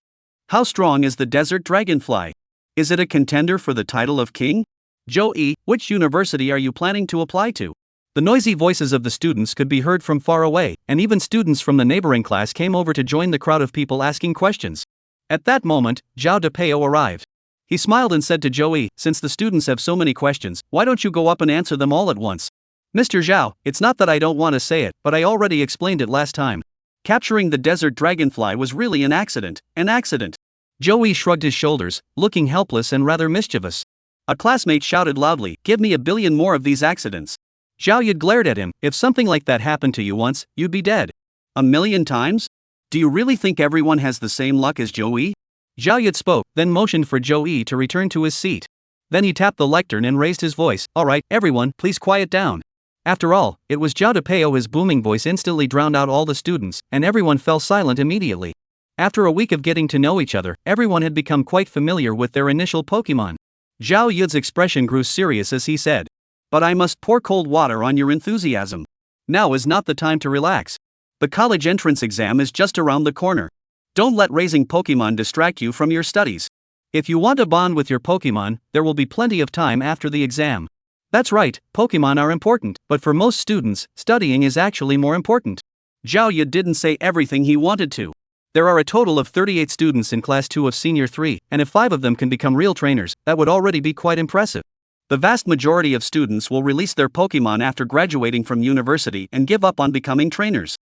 How strong is the desert dragonfly? Is it a contender for the title of king? Joey, which university are you planning to apply to?" The noisy voices of the students could be heard from far away, and even students from the neighboring class came over to join the crowd of people asking questions. At that moment, Zhao Depeo arrived. He smiled and said to Joey, "Since the students have so many questions, why don't you go up and answer them all at once?" "Mr. Zhao, it's not that I don't want to say it, but I already explained it last time. Capturing the desert dragonfly was really an accident. Joey shrugged his shoulders, looking helpless and rather mischievous. A classmate shouted loudly, "Give me 1,000,000,000 more of these accidents." Zhao Yud glared at him. "If something like that happened to you once, you'd be dead. 1,000,000 times? Do you really think everyone has the same luck as Joey?" Zhao Yud spoke, then motioned for Joey to return to his seat. Then he tapped the lectern and raised his voice. "All right, everyone, please quiet down." After all, it was Zhao Depeo. His booming voice instantly drowned out all the students, and everyone fell silent immediately. After a week of getting to know each other, everyone had become quite familiar with their initial Pokemon. Zhao Yud's expression grew serious as he said, "But I must pour cold water on your enthusiasm. Now is not the time to relax. The college entrance exam is just around the corner. Don't let raising Pokemon distract you from your studies. If you want to bond with your Pokemon, there will be plenty of time after the exam. That's right, Pokemon are important, but for most students, studying is actually more important." Zhao Yud didn't say everything he wanted to. There are a total of 38 students in Class 2 of Senior 3, and if 5 of them can become real trainers, that would already be quite impressive. The vast majority of students will release their Pokemon after graduating from university and give up on becoming trainers.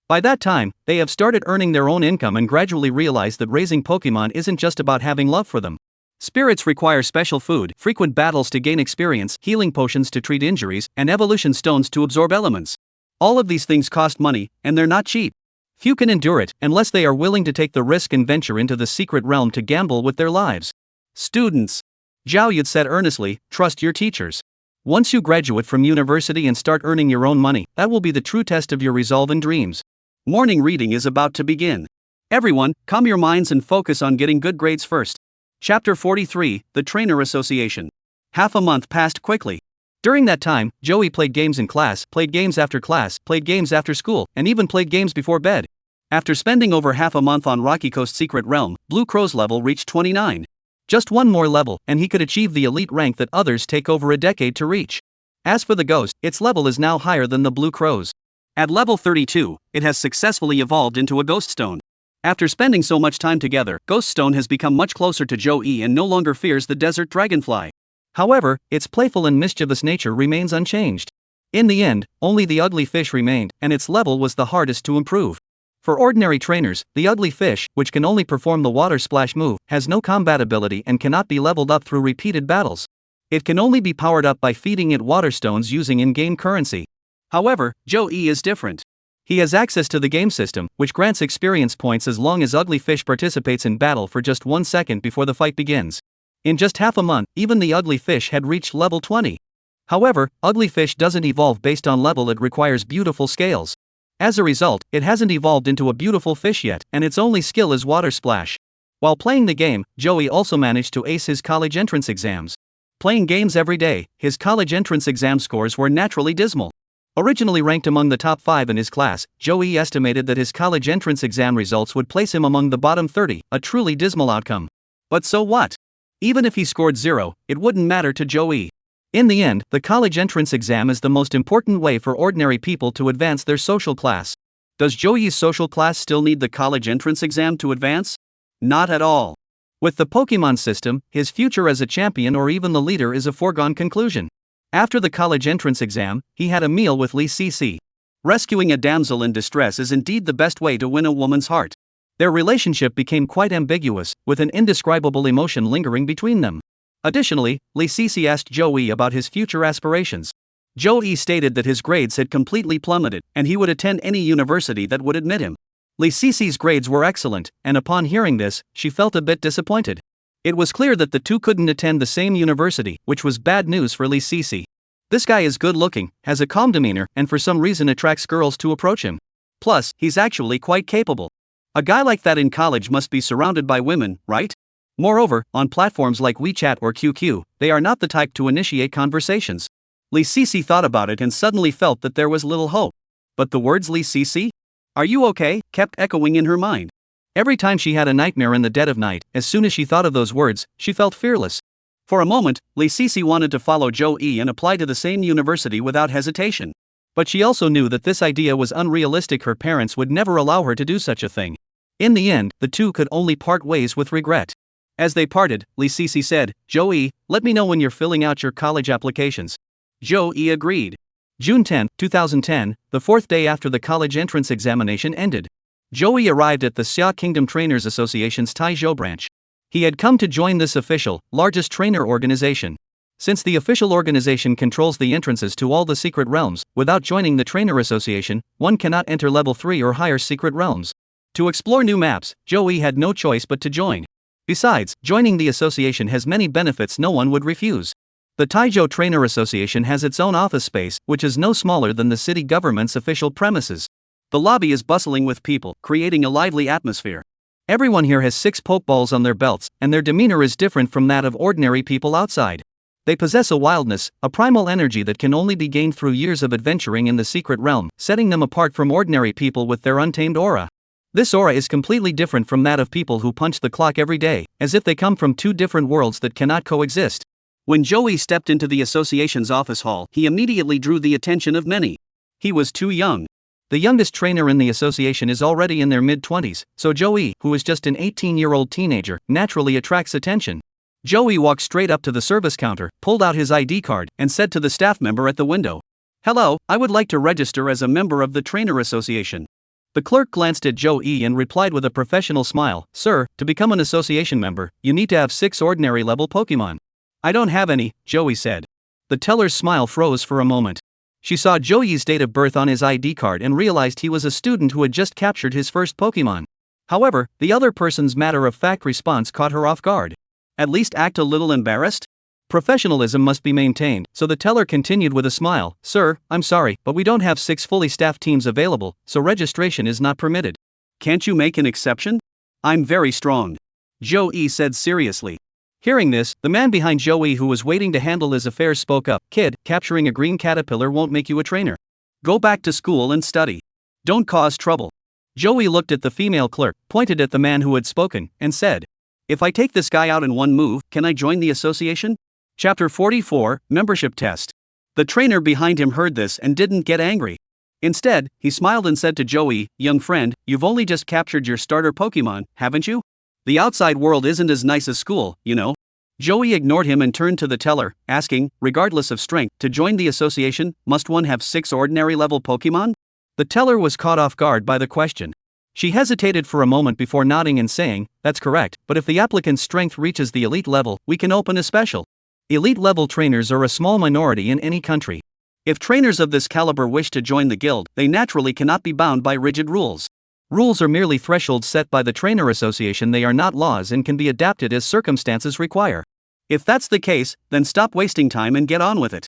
By that time, they have started earning their own income and gradually realize that raising Pokemon isn't just about having love for them. Spirits require special food, frequent battles to gain experience, healing potions to treat injuries, and evolution stones to absorb elements. All of these things cost money, and they're not cheap. Few can endure it, unless they are willing to take the risk and venture into the secret realm to gamble with their lives. "Students," Zhao Yud said earnestly, "trust your teachers. Once you graduate from university and start earning your own money, that will be the true test of your resolve and dreams. Morning reading is about to begin. Everyone, calm your minds and focus on getting good grades first." Chapter 43, The Trainer Association. Half a month passed quickly. During that time, Joey played games in class, played games after class, played games after school, and even played games before bed. After spending over half a month on Rocky Coast Secret Realm, Blue Crow's level reached 29. Just one more level, and he could achieve the elite rank that others take over a decade to reach. As for the Ghost, its level is now higher than the Blue Crow's. At level 32, it has successfully evolved into a ghost stone. After spending so much time together, Ghost Stone has become much closer to Joey and no longer fears the desert dragonfly. However, its playful and mischievous nature remains unchanged. In the end, only the ugly fish remained, and its level was the hardest to improve. For ordinary trainers, the ugly fish, which can only perform the water splash move, has no combat ability and cannot be leveled up through repeated battles. It can only be powered up by feeding it water stones using in-game currency. However, Joey is different. He has access to the game system, which grants experience points as long as ugly fish participates in battle for just 1 second before the fight begins. In just half a month, even the ugly fish had reached level 20. However, ugly fish doesn't evolve based on level, it requires beautiful scales. As a result, it hasn't evolved into a beautiful fish yet, and its only skill is water splash. While playing the game, Joey also managed to ace his college entrance exams. Playing games every day, his college entrance exam scores were naturally dismal. Originally ranked among the top 5 in his class, Joey estimated that his college entrance exam results would place him among the bottom 30, a truly dismal outcome. But so what? Even if he scored 0, it wouldn't matter to Joey. In the end, the college entrance exam is the most important way for ordinary people to advance their social class. Does Joey's social class still need the college entrance exam to advance? Not at all. With the Pokemon system, his future as a champion or even the leader is a foregone conclusion. After the college entrance exam, he had a meal with Lee Cece. Rescuing a damsel in distress is indeed the best way to win a woman's heart. Their relationship became quite ambiguous, with an indescribable emotion lingering between them. Additionally, Lee Cece asked Joey about his future aspirations. Joey stated that his grades had completely plummeted, and he would attend any university that would admit him. Lee Cece's grades were excellent, and upon hearing this, she felt a bit disappointed. It was clear that the two couldn't attend the same university, which was bad news for Lee Cece. This guy is good looking, has a calm demeanor, and for some reason attracts girls to approach him. Plus, he's actually quite capable. A guy like that in college must be surrounded by women, right? Moreover, on platforms like WeChat or QQ, they are not the type to initiate conversations. Lee Cece thought about it and suddenly felt that there was little hope. But the words "Lee Cece? Are you okay?" kept echoing in her mind. Every time she had a nightmare in the dead of night, as soon as she thought of those words, she felt fearless. For a moment, Lee Cece wanted to follow Joey and apply to the same university without hesitation. But she also knew that this idea was unrealistic. Her parents would never allow her to do such a thing. In the end, the two could only part ways with regret. As they parted, Lee Cece said, "Joey, let me know when you're filling out your college applications." Joey agreed. June 10, 2010, the 4th day after the college entrance examination ended. Joey arrived at the Xia Kingdom Trainers Association's Taizhou branch. He had come to join this official, largest trainer organization. Since the official organization controls the entrances to all the secret realms, without joining the trainer association, one cannot enter level 3 or higher secret realms. To explore new maps, Joey had no choice but to join. Besides, joining the association has many benefits no one would refuse. The Taizhou Trainer Association has its own office space, which is no smaller than the city government's official premises. The lobby is bustling with people, creating a lively atmosphere. Everyone here has 6 pokeballs on their belts, and their demeanor is different from that of ordinary people outside. They possess a wildness, a primal energy that can only be gained through years of adventuring in the secret realm, setting them apart from ordinary people with their untamed aura. This aura is completely different from that of people who punch the clock every day, as if they come from 2 different worlds that cannot coexist. When Joey stepped into the association's office hall, he immediately drew the attention of many. He was too young. The youngest trainer in the association is already in their mid-20s, so Joey, who is just an 18-year-old teenager, naturally attracts attention. Joey walked straight up to the service counter, pulled out his ID card, and said to the staff member at the window, "Hello, I would like to register as a member of the Trainer Association." The clerk glanced at Joey and replied with a professional smile, "Sir, to become an association member, you need to have 6 ordinary-level Pokemon." "I don't have any," Joey said. The teller's smile froze for a moment. She saw Joey's date of birth on his ID card and realized he was a student who had just captured his first Pokemon. However, the other person's matter-of-fact response caught her off guard. "At least act a little embarrassed?" Professionalism must be maintained, so the teller continued with a smile, "Sir, I'm sorry, but we don't have 6 fully staffed teams available, so registration is not permitted." "Can't you make an exception?" "I'm very strong," Joey said seriously. Hearing this, the man behind Joey who was waiting to handle his affairs spoke up, "Kid, capturing a green caterpillar won't make you a trainer. Go back to school and study. Don't cause trouble." Joey looked at the female clerk, pointed at the man who had spoken, and said, "If I take this guy out in one move, can I join the association?" Chapter 44, Membership Test. The trainer behind him heard this and didn't get angry. Instead, he smiled and said to Joey, "Young friend, you've only just captured your starter Pokemon, haven't you? The outside world isn't as nice as school, you know." Joey ignored him and turned to the teller, asking, regardless of strength, to join the association, must one have 6 ordinary level Pokemon? The teller was caught off guard by the question. She hesitated for a moment before nodding and saying, "That's correct, but if the applicant's strength reaches the elite level, we can open a special. Elite level trainers are a small minority in any country. If trainers of this caliber wish to join the guild, they naturally cannot be bound by rigid rules. Rules are merely thresholds set by the trainer association, they are not laws and can be adapted as circumstances require. If that's the case, then stop wasting time and get on with it."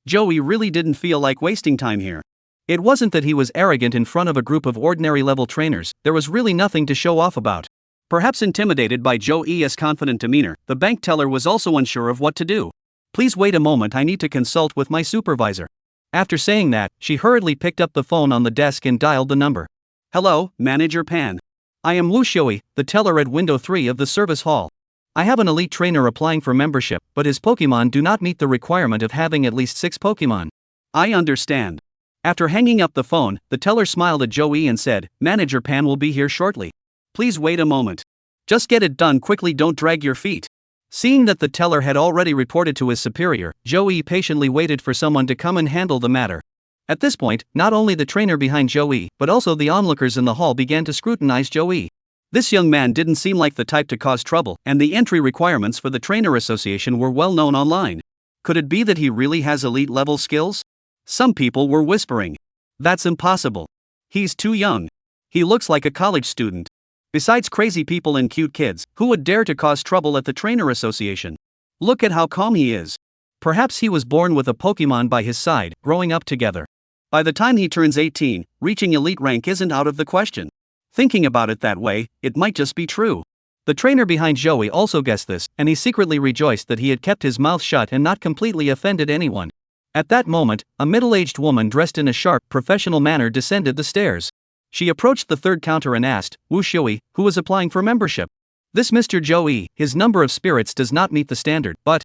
Joey really didn't feel like wasting time here. It wasn't that he was arrogant in front of a group of ordinary level trainers, there was really nothing to show off about. Perhaps intimidated by Joey's confident demeanor, the bank teller was also unsure of what to do. "Please wait a moment, I need to consult with my supervisor." After saying that, she hurriedly picked up the phone on the desk and dialed the number. "Hello, Manager Pan. I am Wu Shui, the teller at window 3 of the service hall. I have an elite trainer applying for membership, but his Pokemon do not meet the requirement of having at least 6 Pokemon." "I understand." After hanging up the phone, the teller smiled at Joey and said, "Manager Pan will be here shortly. Please wait a moment. Just get it done quickly, don't drag your feet." Seeing that the teller had already reported to his superior, Joey patiently waited for someone to come and handle the matter. At this point, not only the trainer behind Joey, but also the onlookers in the hall began to scrutinize Joey. This young man didn't seem like the type to cause trouble, and the entry requirements for the trainer association were well known online. Could it be that he really has elite level skills? Some people were whispering, "That's impossible. He's too young. He looks like a college student." Besides crazy people and cute kids, who would dare to cause trouble at the trainer association? Look at how calm he is. Perhaps he was born with a Pokemon by his side, growing up together. By the time he turns 18, reaching elite rank isn't out of the question. Thinking about it that way, it might just be true. The trainer behind Joey also guessed this, and he secretly rejoiced that he had kept his mouth shut and not completely offended anyone. At that moment, a middle-aged woman dressed in a sharp, professional manner descended the stairs. She approached the third counter and asked, "Wu Shui, who is applying for membership?" "This Mr. Joey, his number of spirits does not meet the standard, but..."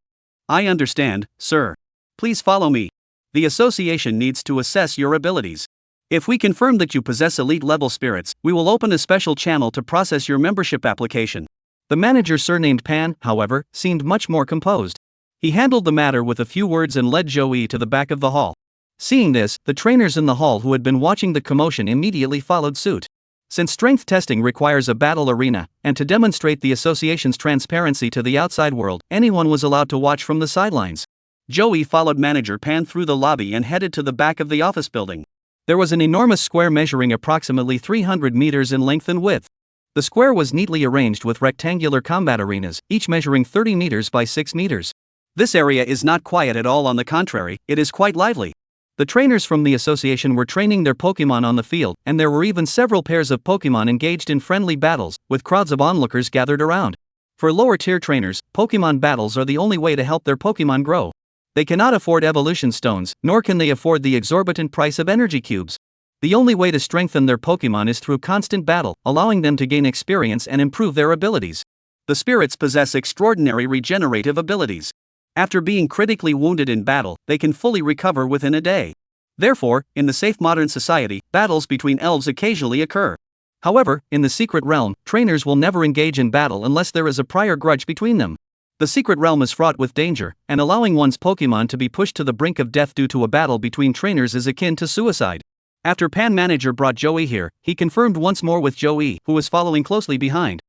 "I understand, sir. Please follow me. The association needs to assess your abilities. If we confirm that you possess elite-level spirits, we will open a special channel to process your membership application." The manager, surnamed Pan, however, seemed much more composed. He handled the matter with a few words and led Joey to the back of the hall. Seeing this, the trainers in the hall who had been watching the commotion immediately followed suit. Since strength testing requires a battle arena, and to demonstrate the association's transparency to the outside world, anyone was allowed to watch from the sidelines. Joey followed Manager Pan through the lobby and headed to the back of the office building. There was an enormous square measuring approximately 300 meters in length and width. The square was neatly arranged with rectangular combat arenas, each measuring 30 meters by 6 meters. This area is not quiet at all, on the contrary, it is quite lively. The trainers from the association were training their Pokemon on the field, and there were even several pairs of Pokemon engaged in friendly battles, with crowds of onlookers gathered around. For lower-tier trainers, Pokemon battles are the only way to help their Pokemon grow. They cannot afford evolution stones, nor can they afford the exorbitant price of energy cubes. The only way to strengthen their Pokemon is through constant battle, allowing them to gain experience and improve their abilities. The spirits possess extraordinary regenerative abilities. After being critically wounded in battle, they can fully recover within a day. Therefore, in the safe modern society, battles between elves occasionally occur. However, in the secret realm, trainers will never engage in battle unless there is a prior grudge between them. The secret realm is fraught with danger, and allowing one's Pokemon to be pushed to the brink of death due to a battle between trainers is akin to suicide. After Pan Manager brought Joey here, he confirmed once more with Joey, who was following closely behind.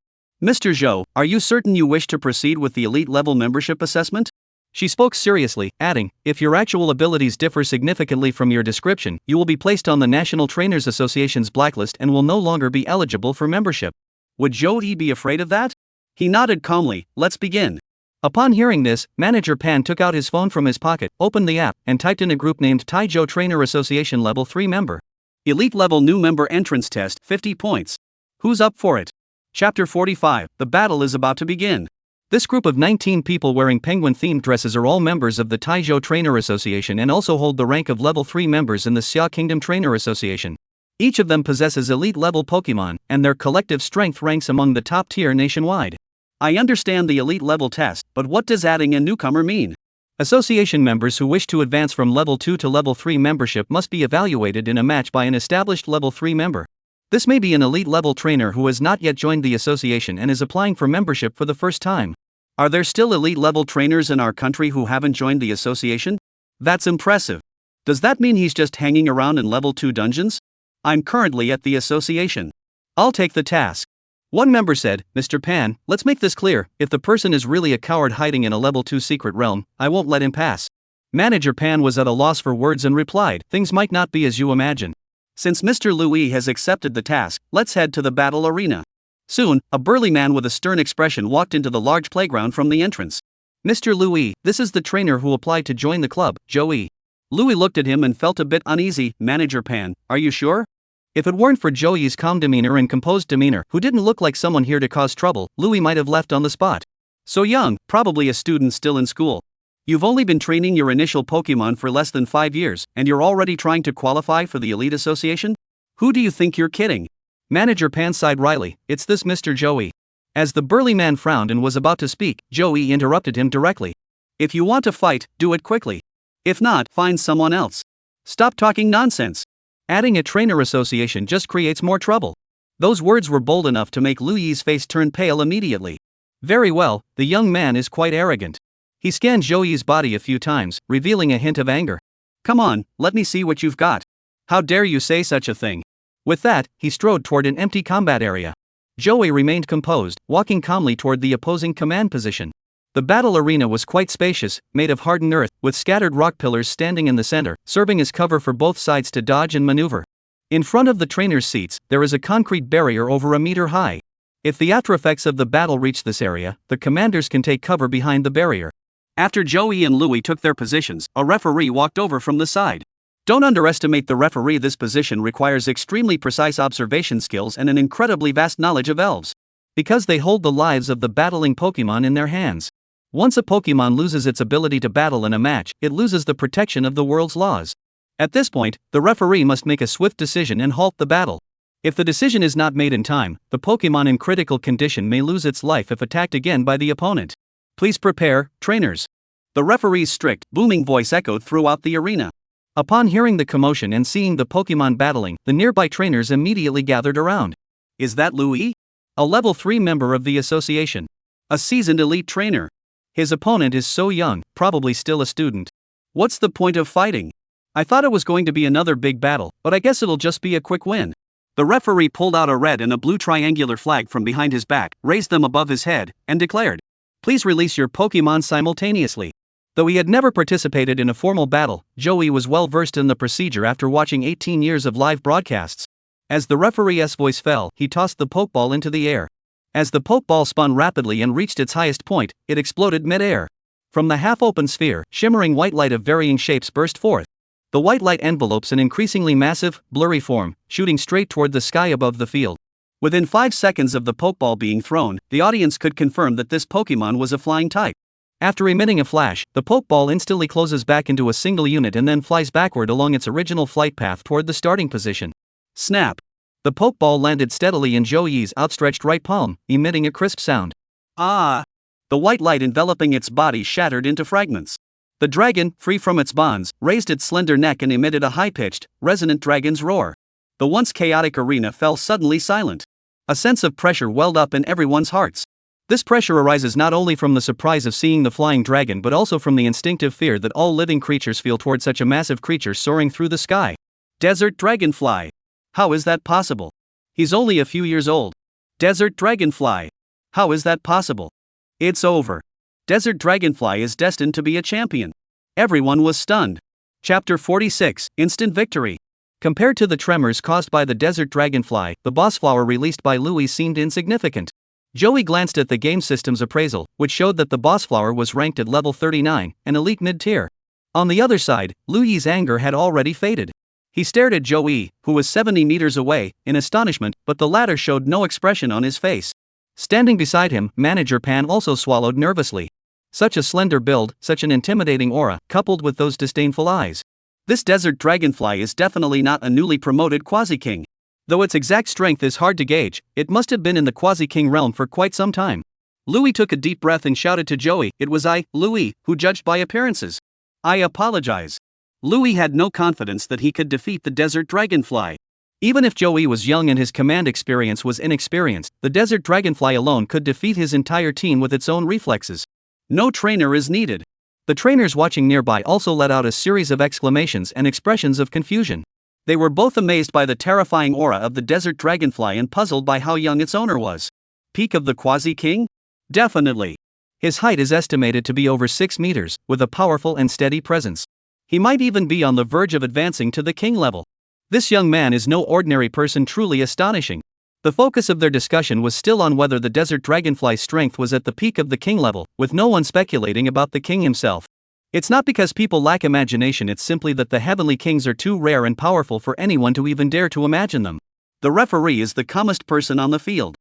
"Mr. Zhou, are you certain you wish to proceed with the elite level membership assessment?" She spoke seriously, adding, "If your actual abilities differ significantly from your description, you will be placed on the National Trainers Association's blacklist and will no longer be eligible for membership." Would Joey be afraid of that? He nodded calmly. "Let's begin." Upon hearing this, Manager Pan took out his phone from his pocket, opened the app, and typed in a group named Taizhou Trainer Association Level 3 member. Elite level new member entrance test, 50 points. Who's up for it? Chapter 45, the battle is about to begin. This group of 19 people wearing penguin-themed dresses are all members of the Taizhou Trainer Association and also hold the rank of Level 3 members in the Xia Kingdom Trainer Association. Each of them possesses elite-level Pokemon, and their collective strength ranks among the top tier nationwide. I understand the elite level test, but what does adding a newcomer mean? Association members who wish to advance from level 2 to level 3 membership must be evaluated in a match by an established level 3 member. This may be an elite level trainer who has not yet joined the association and is applying for membership for the first time. Are there still elite level trainers in our country who haven't joined the association? That's impressive. Does that mean he's just hanging around in level 2 dungeons? I'm currently at the association. I'll take the task. One member said, Mr. Pan, let's make this clear, if the person is really a coward hiding in a level 2 secret realm, I won't let him pass. Manager Pan was at a loss for words and replied, things might not be as you imagine. Since Mr. Louis has accepted the task, let's head to the battle arena. Soon, a burly man with a stern expression walked into the large playground from the entrance. Mr. Louis, this is the trainer who applied to join the club, Joey. Louis looked at him and felt a bit uneasy. Manager Pan, are you sure? If it weren't for Joey's calm demeanor and composed demeanor, who didn't look like someone here to cause trouble, Louis might have left on the spot. So young, probably a student still in school. You've only been training your initial Pokemon for less than 5 years, and you're already trying to qualify for the Elite Association? Who do you think you're kidding? Manager Pan sighed wryly, it's this Mr. Joey. As the burly man frowned and was about to speak, Joey interrupted him directly. If you want to fight, do it quickly. If not, find someone else. Stop talking nonsense. Adding a trainer association just creates more trouble. Those words were bold enough to make Louis's face turn pale immediately. Very well, the young man is quite arrogant. He scanned Joey's body a few times, revealing a hint of anger. Come on, let me see what you've got. How dare you say such a thing? With that, he strode toward an empty combat area. Joey remained composed, walking calmly toward the opposing command position. The battle arena was quite spacious, made of hardened earth, with scattered rock pillars standing in the center, serving as cover for both sides to dodge and maneuver. In front of the trainers' seats, there is a concrete barrier over a meter high. If the after effects of the battle reach this area, the commanders can take cover behind the barrier. After Joey and Louis took their positions, a referee walked over from the side. Don't underestimate the referee. This position requires extremely precise observation skills and an incredibly vast knowledge of elves. Because they hold the lives of the battling Pokemon in their hands. Once a Pokemon loses its ability to battle in a match, it loses the protection of the world's laws. At this point, the referee must make a swift decision and halt the battle. If the decision is not made in time, the Pokemon in critical condition may lose its life if attacked again by the opponent. Please prepare, trainers. The referee's strict, booming voice echoed throughout the arena. Upon hearing the commotion and seeing the Pokemon battling, the nearby trainers immediately gathered around. Is that Louis? A level 3 member of the association. A seasoned elite trainer. His opponent is so young, probably still a student. What's the point of fighting? I thought it was going to be another big battle, but I guess it'll just be a quick win. The referee pulled out a red and a blue triangular flag from behind his back, raised them above his head, and declared, please release your Pokemon simultaneously. Though he had never participated in a formal battle, Joey was well versed in the procedure after watching 18 years of live broadcasts. As the referee's voice fell, he tossed the Pokeball into the air. As the Pokeball spun rapidly and reached its highest point, it exploded mid-air. From the half-open sphere, shimmering white light of varying shapes burst forth. The white light envelopes an increasingly massive, blurry form, shooting straight toward the sky above the field. Within 5 seconds of the Pokeball being thrown, the audience could confirm that this Pokemon was a flying type. After emitting a flash, the Pokeball instantly closes back into a single unit and then flies backward along its original flight path toward the starting position. Snap! The Pokeball landed steadily in Joey's outstretched right palm, emitting a crisp sound. Ah! The white light enveloping its body shattered into fragments. The dragon, free from its bonds, raised its slender neck and emitted a high-pitched, resonant dragon's roar. The once chaotic arena fell suddenly silent. A sense of pressure welled up in everyone's hearts. This pressure arises not only from the surprise of seeing the flying dragon but also from the instinctive fear that all living creatures feel toward such a massive creature soaring through the sky. Desert Dragonfly. How is that possible? He's only a few years old. Desert Dragonfly. How is that possible? It's over. Desert Dragonfly is destined to be a champion. Everyone was stunned. Chapter 46, Instant Victory. Compared to the tremors caused by the Desert Dragonfly, the boss flower released by Louis seemed insignificant. Joey glanced at the game system's appraisal, which showed that the boss flower was ranked at level 39, an elite mid-tier. On the other side, Louis's anger had already faded. He stared at Joey, who was 70 meters away, in astonishment, but the latter showed no expression on his face. Standing beside him, Manager Pan also swallowed nervously. Such a slender build, such an intimidating aura, coupled with those disdainful eyes. This Desert Dragonfly is definitely not a newly promoted Quasi-King. Though its exact strength is hard to gauge, it must have been in the Quasi-King realm for quite some time. Louis took a deep breath and shouted to Joey, "It was I, Louis, who judged by appearances. I apologize." Louis had no confidence that he could defeat the desert dragonfly. Even if Joey was young and his command experience was inexperienced, the desert dragonfly alone could defeat his entire team with its own reflexes. No trainer is needed. The trainers watching nearby also let out a series of exclamations and expressions of confusion. They were both amazed by the terrifying aura of the desert dragonfly and puzzled by how young its owner was. Peak of the Quasi-King? Definitely. His height is estimated to be over 6 meters, with a powerful and steady presence. He might even be on the verge of advancing to the king level. This young man is no ordinary person, truly astonishing. The focus of their discussion was still on whether the desert dragonfly's strength was at the peak of the king level, with no one speculating about the king himself. It's not because people lack imagination, it's simply that the heavenly kings are too rare and powerful for anyone to even dare to imagine them. The referee is the calmest person on the field.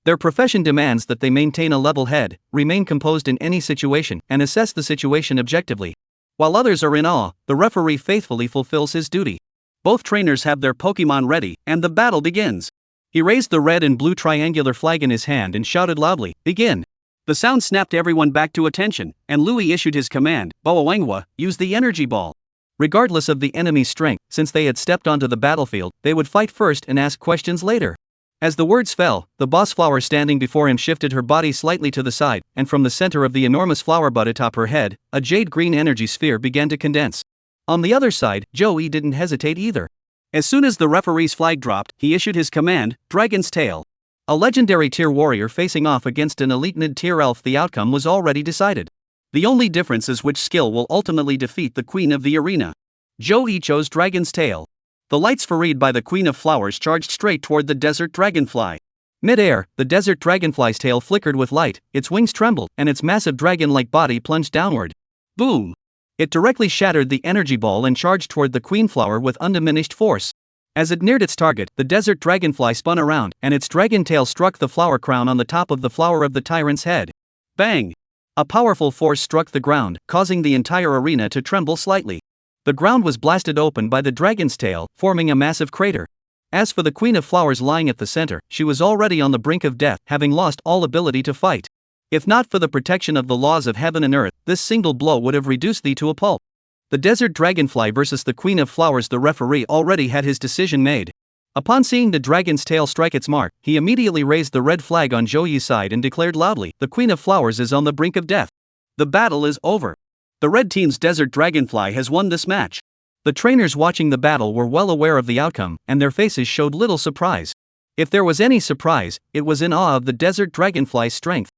Their profession demands that they maintain a level head, remain composed in any situation, and assess the situation objectively. While others are in awe, the referee faithfully fulfills his duty. Both trainers have their Pokemon ready, and the battle begins. He raised the red and blue triangular flag in his hand and shouted loudly, "Begin!" The sound snapped everyone back to attention, and Louis issued his command, Manhwa, use the energy ball. Regardless of the enemy's strength, since they had stepped onto the battlefield, they would fight first and ask questions later. As the words fell, the boss flower standing before him shifted her body slightly to the side, and from the center of the enormous flower bud atop her head, a jade-green energy sphere began to condense. On the other side, Joey didn't hesitate either. As soon as the referee's flag dropped, he issued his command, Dragon's Tail. A legendary tier warrior facing off against an elite mid-tier elf, the outcome was already decided. The only difference is which skill will ultimately defeat the queen of the arena. Joey chose Dragon's Tail. The lights ferried by the Queen of Flowers charged straight toward the desert dragonfly. Mid-air, the desert dragonfly's tail flickered with light, its wings trembled, and its massive dragon-like body plunged downward. Boom! It directly shattered the energy ball and charged toward the queen flower with undiminished force. As it neared its target, the desert dragonfly spun around, and its dragon tail struck the flower crown on the top of the flower of the tyrant's head. Bang! A powerful force struck the ground, causing the entire arena to tremble slightly. The ground was blasted open by the dragon's tail, forming a massive crater. As for the Queen of Flowers lying at the center, she was already on the brink of death, having lost all ability to fight. If not for the protection of the laws of heaven and earth, this single blow would have reduced thee to a pulp. The desert dragonfly versus the Queen of Flowers. The referee already had his decision made. Upon seeing the dragon's tail strike its mark, he immediately raised the red flag on Joey's side and declared loudly, "The Queen of Flowers is on the brink of death. The battle is over. The red team's desert dragonfly has won this match." The trainers watching the battle were well aware of the outcome, and their faces showed little surprise. If there was any surprise, it was in awe of the desert dragonfly's strength.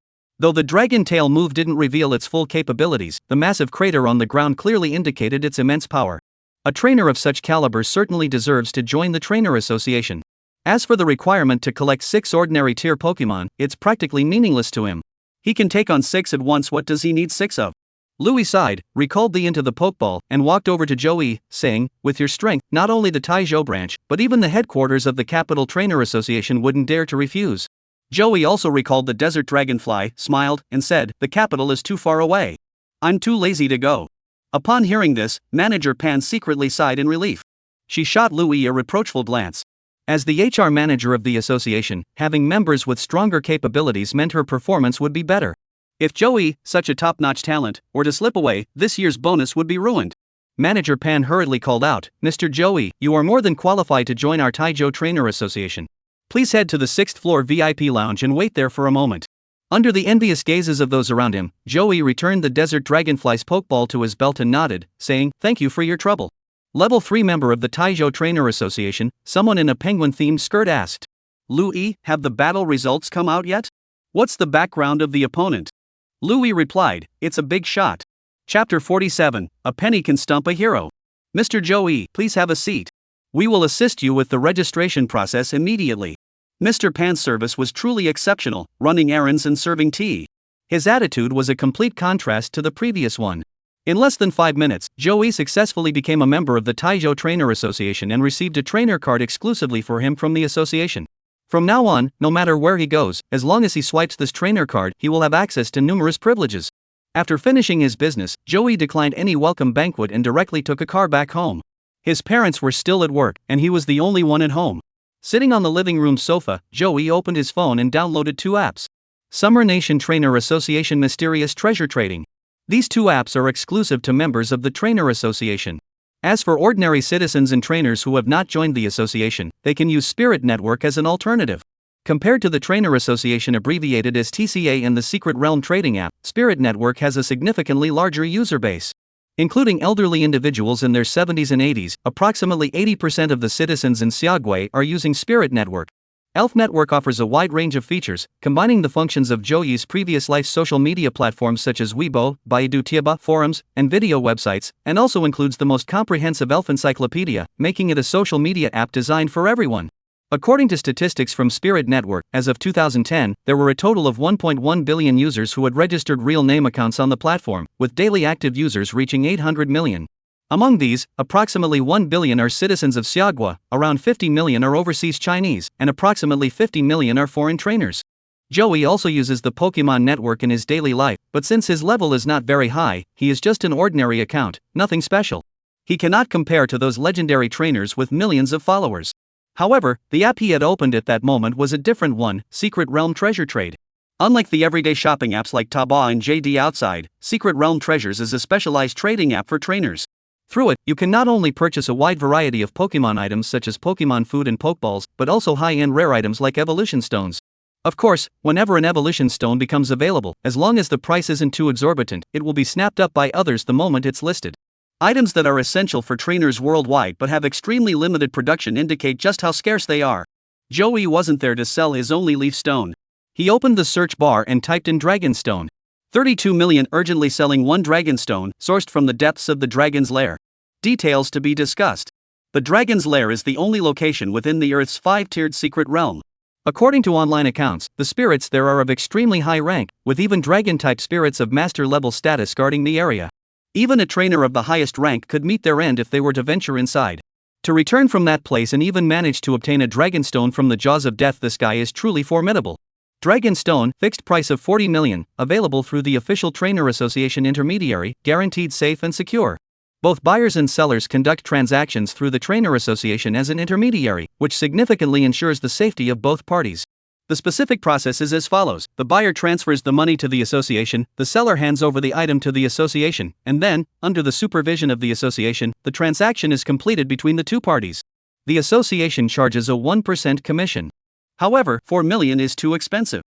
Though the dragon tail move didn't reveal its full capabilities, the massive crater on the ground clearly indicated its immense power. A trainer of such caliber certainly deserves to join the Trainer Association. As for the requirement to collect 6 ordinary tier Pokemon, it's practically meaningless to him. He can take on 6 at once. What does he need 6 of? Louis sighed, recalled the into the Pokeball, and walked over to Joey, saying, "With your strength, not only the Taizhou branch, but even the headquarters of the Capital Trainer Association wouldn't dare to refuse." Joey also recalled the desert dragonfly, smiled, and said, "The capital is too far away. I'm too lazy to go." Upon hearing this, Manager Pan secretly sighed in relief. She shot Louis a reproachful glance. As the HR manager of the association, having members with stronger capabilities meant her performance would be better. If Joey, such a top-notch talent, were to slip away, this year's bonus would be ruined. Manager Pan hurriedly called out, "Mr. Joey, you are more than qualified to join our Taizhou Trainer Association. Please head to the 6th floor VIP lounge and wait there for a moment." Under the envious gazes of those around him, Joey returned the desert dragonfly's Pokeball to his belt and nodded, saying, "Thank you for your trouble." Level 3 member of the Taizhou Trainer Association, someone in a penguin-themed skirt asked. "Louis, have the battle results come out yet? What's the background of the opponent?" Louis replied, "It's a big shot." Chapter 47, A Penny Can Stump a Hero. "Mr. Joey, please have a seat. We will assist you with the registration process immediately." Mr. Pan's service was truly exceptional, running errands and serving tea. His attitude was a complete contrast to the previous one. In less than 5 minutes, Joey successfully became a member of the Taizhou Trainer Association and received a trainer card exclusively for him from the association. From now on, no matter where he goes, as long as he swipes this trainer card, he will have access to numerous privileges. After finishing his business, Joey declined any welcome banquet and directly took a car back home. His parents were still at work, and he was the only one at home. Sitting on the living room sofa, Joey opened his phone and downloaded 2 apps. Summer Nation Trainer Association Mysterious Treasure Trading. These two apps are exclusive to members of the Trainer Association. As for ordinary citizens and trainers who have not joined the association, they can use Spirit Network as an alternative. Compared to the Trainer Association abbreviated as TCA and the Secret Realm trading app, Spirit Network has a significantly larger user base. Including elderly individuals in their 70s and 80s, approximately 80% of the citizens in Xiaogui are using Spirit Network. Elf Network offers a wide range of features, combining the functions of Zhouyi's previous life's social media platforms such as Weibo, Baidu Tieba, forums, and video websites, and also includes the most comprehensive elf encyclopedia, making it a social media app designed for everyone. According to statistics from Spirit Network, as of 2010, there were a total of 1.1 billion users who had registered real name accounts on the platform, with daily active users reaching 800 million. Among these, approximately 1 billion are citizens of Xiaogui, around 50 million are overseas Chinese, and approximately 50 million are foreign trainers. Zhouyi also uses the Pokemon network in his daily life, but since his level is not very high, he is just an ordinary account, nothing special. He cannot compare to those legendary trainers with millions of followers. However, the app he had opened at that moment was a different one, Secret Realm Treasure Trade. Unlike the everyday shopping apps like Taobao and JD Outside, Secret Realm Treasures is a specialized trading app for trainers. Through it, you can not only purchase a wide variety of Pokemon items such as Pokemon food and Pokeballs, but also high-end rare items like evolution stones. Of course, whenever an evolution stone becomes available, as long as the price isn't too exorbitant, it will be snapped up by others the moment it's listed. Items that are essential for trainers worldwide but have extremely limited production indicate just how scarce they are. Zhouyi wasn't there to sell his only leaf stone. He opened the search bar and typed in Dragonstone. 32 million urgently selling one Dragonstone, sourced from the depths of the Dragon's Lair. Details to be discussed. The Dragon's Lair is the only location within the Earth's 5-tiered secret realm. According to online accounts, the spirits there are of extremely high rank, with even dragon-type spirits of master-level status guarding the area. Even a trainer of the highest rank could meet their end if they were to venture inside. To return from that place and even manage to obtain a Dragonstone from the jaws of death, this guy is truly formidable. Dragonstone, fixed price of 40 million, available through the official Trainer Association intermediary, guaranteed safe and secure. Both buyers and sellers conduct transactions through the Trainer Association as an intermediary, which significantly ensures the safety of both parties. The specific process is as follows: the buyer transfers the money to the association, the seller hands over the item to the association, and then, under the supervision of the association, the transaction is completed between the two parties. The association charges a 1% commission. However, 4 million is too expensive.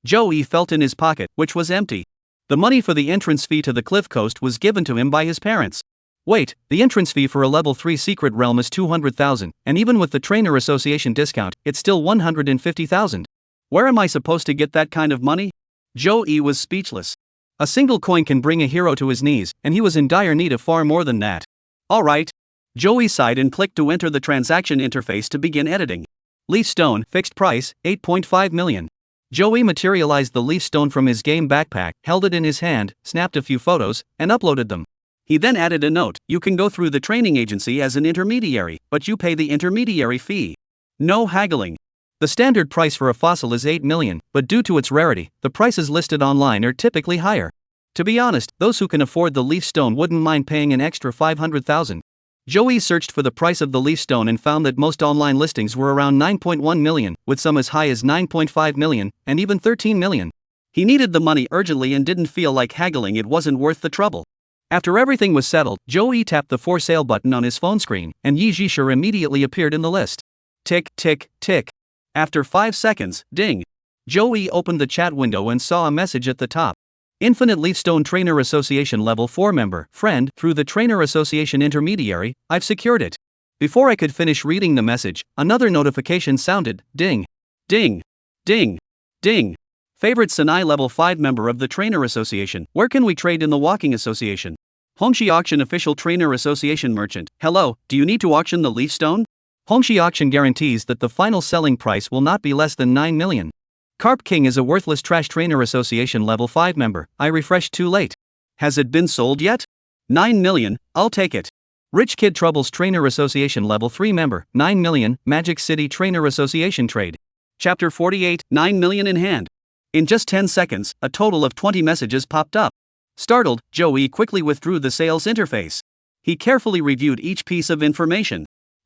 Zhouyi felt in his pocket, which was empty. The money for the entrance fee to the Cliff Coast was given to him by his parents. Wait, the entrance fee for a level 3 secret realm is 200,000, and even with the Trainer Association discount, it's still 150,000. Where am I supposed to get that kind of money? Zhouyi was speechless. A single coin can bring a hero to his knees, and he was in dire need of far more than that. Alright. Zhouyi sighed and clicked to enter the transaction interface to begin editing. Leaf Stone, fixed price, 8.5 million. Zhouyi materialized the leaf stone from his game backpack, held it in his hand, snapped a few photos, and uploaded them. He then added a note: you can go through the training agency as an intermediary, but you pay the intermediary fee. No haggling. The standard price for a fossil is 8 million, but due to its rarity, the prices listed online are typically higher. To be honest, those who can afford the leaf stone wouldn't mind paying an extra 500,000. Zhouyi searched for the price of the leaf stone and found that most online listings were around 9.1 million, with some as high as 9.5 million, and even 13 million. He needed the money urgently and didn't feel like haggling, it wasn't worth the trouble. After everything was settled, Zhouyi tapped the for sale button on his phone screen, and Yi Zhishir immediately appeared in the list. Tick, tick, tick. After 5 seconds, ding. Zhouyi opened the chat window and saw a message at the top. Infinite Leafstone Trainer Association Level 4 member, friend, through the Trainer Association intermediary, I've secured it. Before I could finish reading the message, another notification sounded, ding. Ding. Ding. Ding. Favorite Sanai Level 5 member of the Trainer Association, where can we trade in the Walking Association? Hongxi Auction Official Trainer Association Merchant, hello, do you need to auction the leaf stone? Hongxi Auction guarantees that the final selling price will not be less than 9 million. Carp King is a worthless trash Trainer Association Level 5 member, I refreshed too late. Has it been sold yet? 9 million, I'll take it. Rich Kid Troubles Trainer Association Level 3 member, 9 million, Magic City Trainer Association Trade. Chapter 48, 9 million in hand. In just 10 seconds, a total of 20 messages popped up. Startled, Zhouyi quickly withdrew the sales interface. He carefully reviewed each piece of information.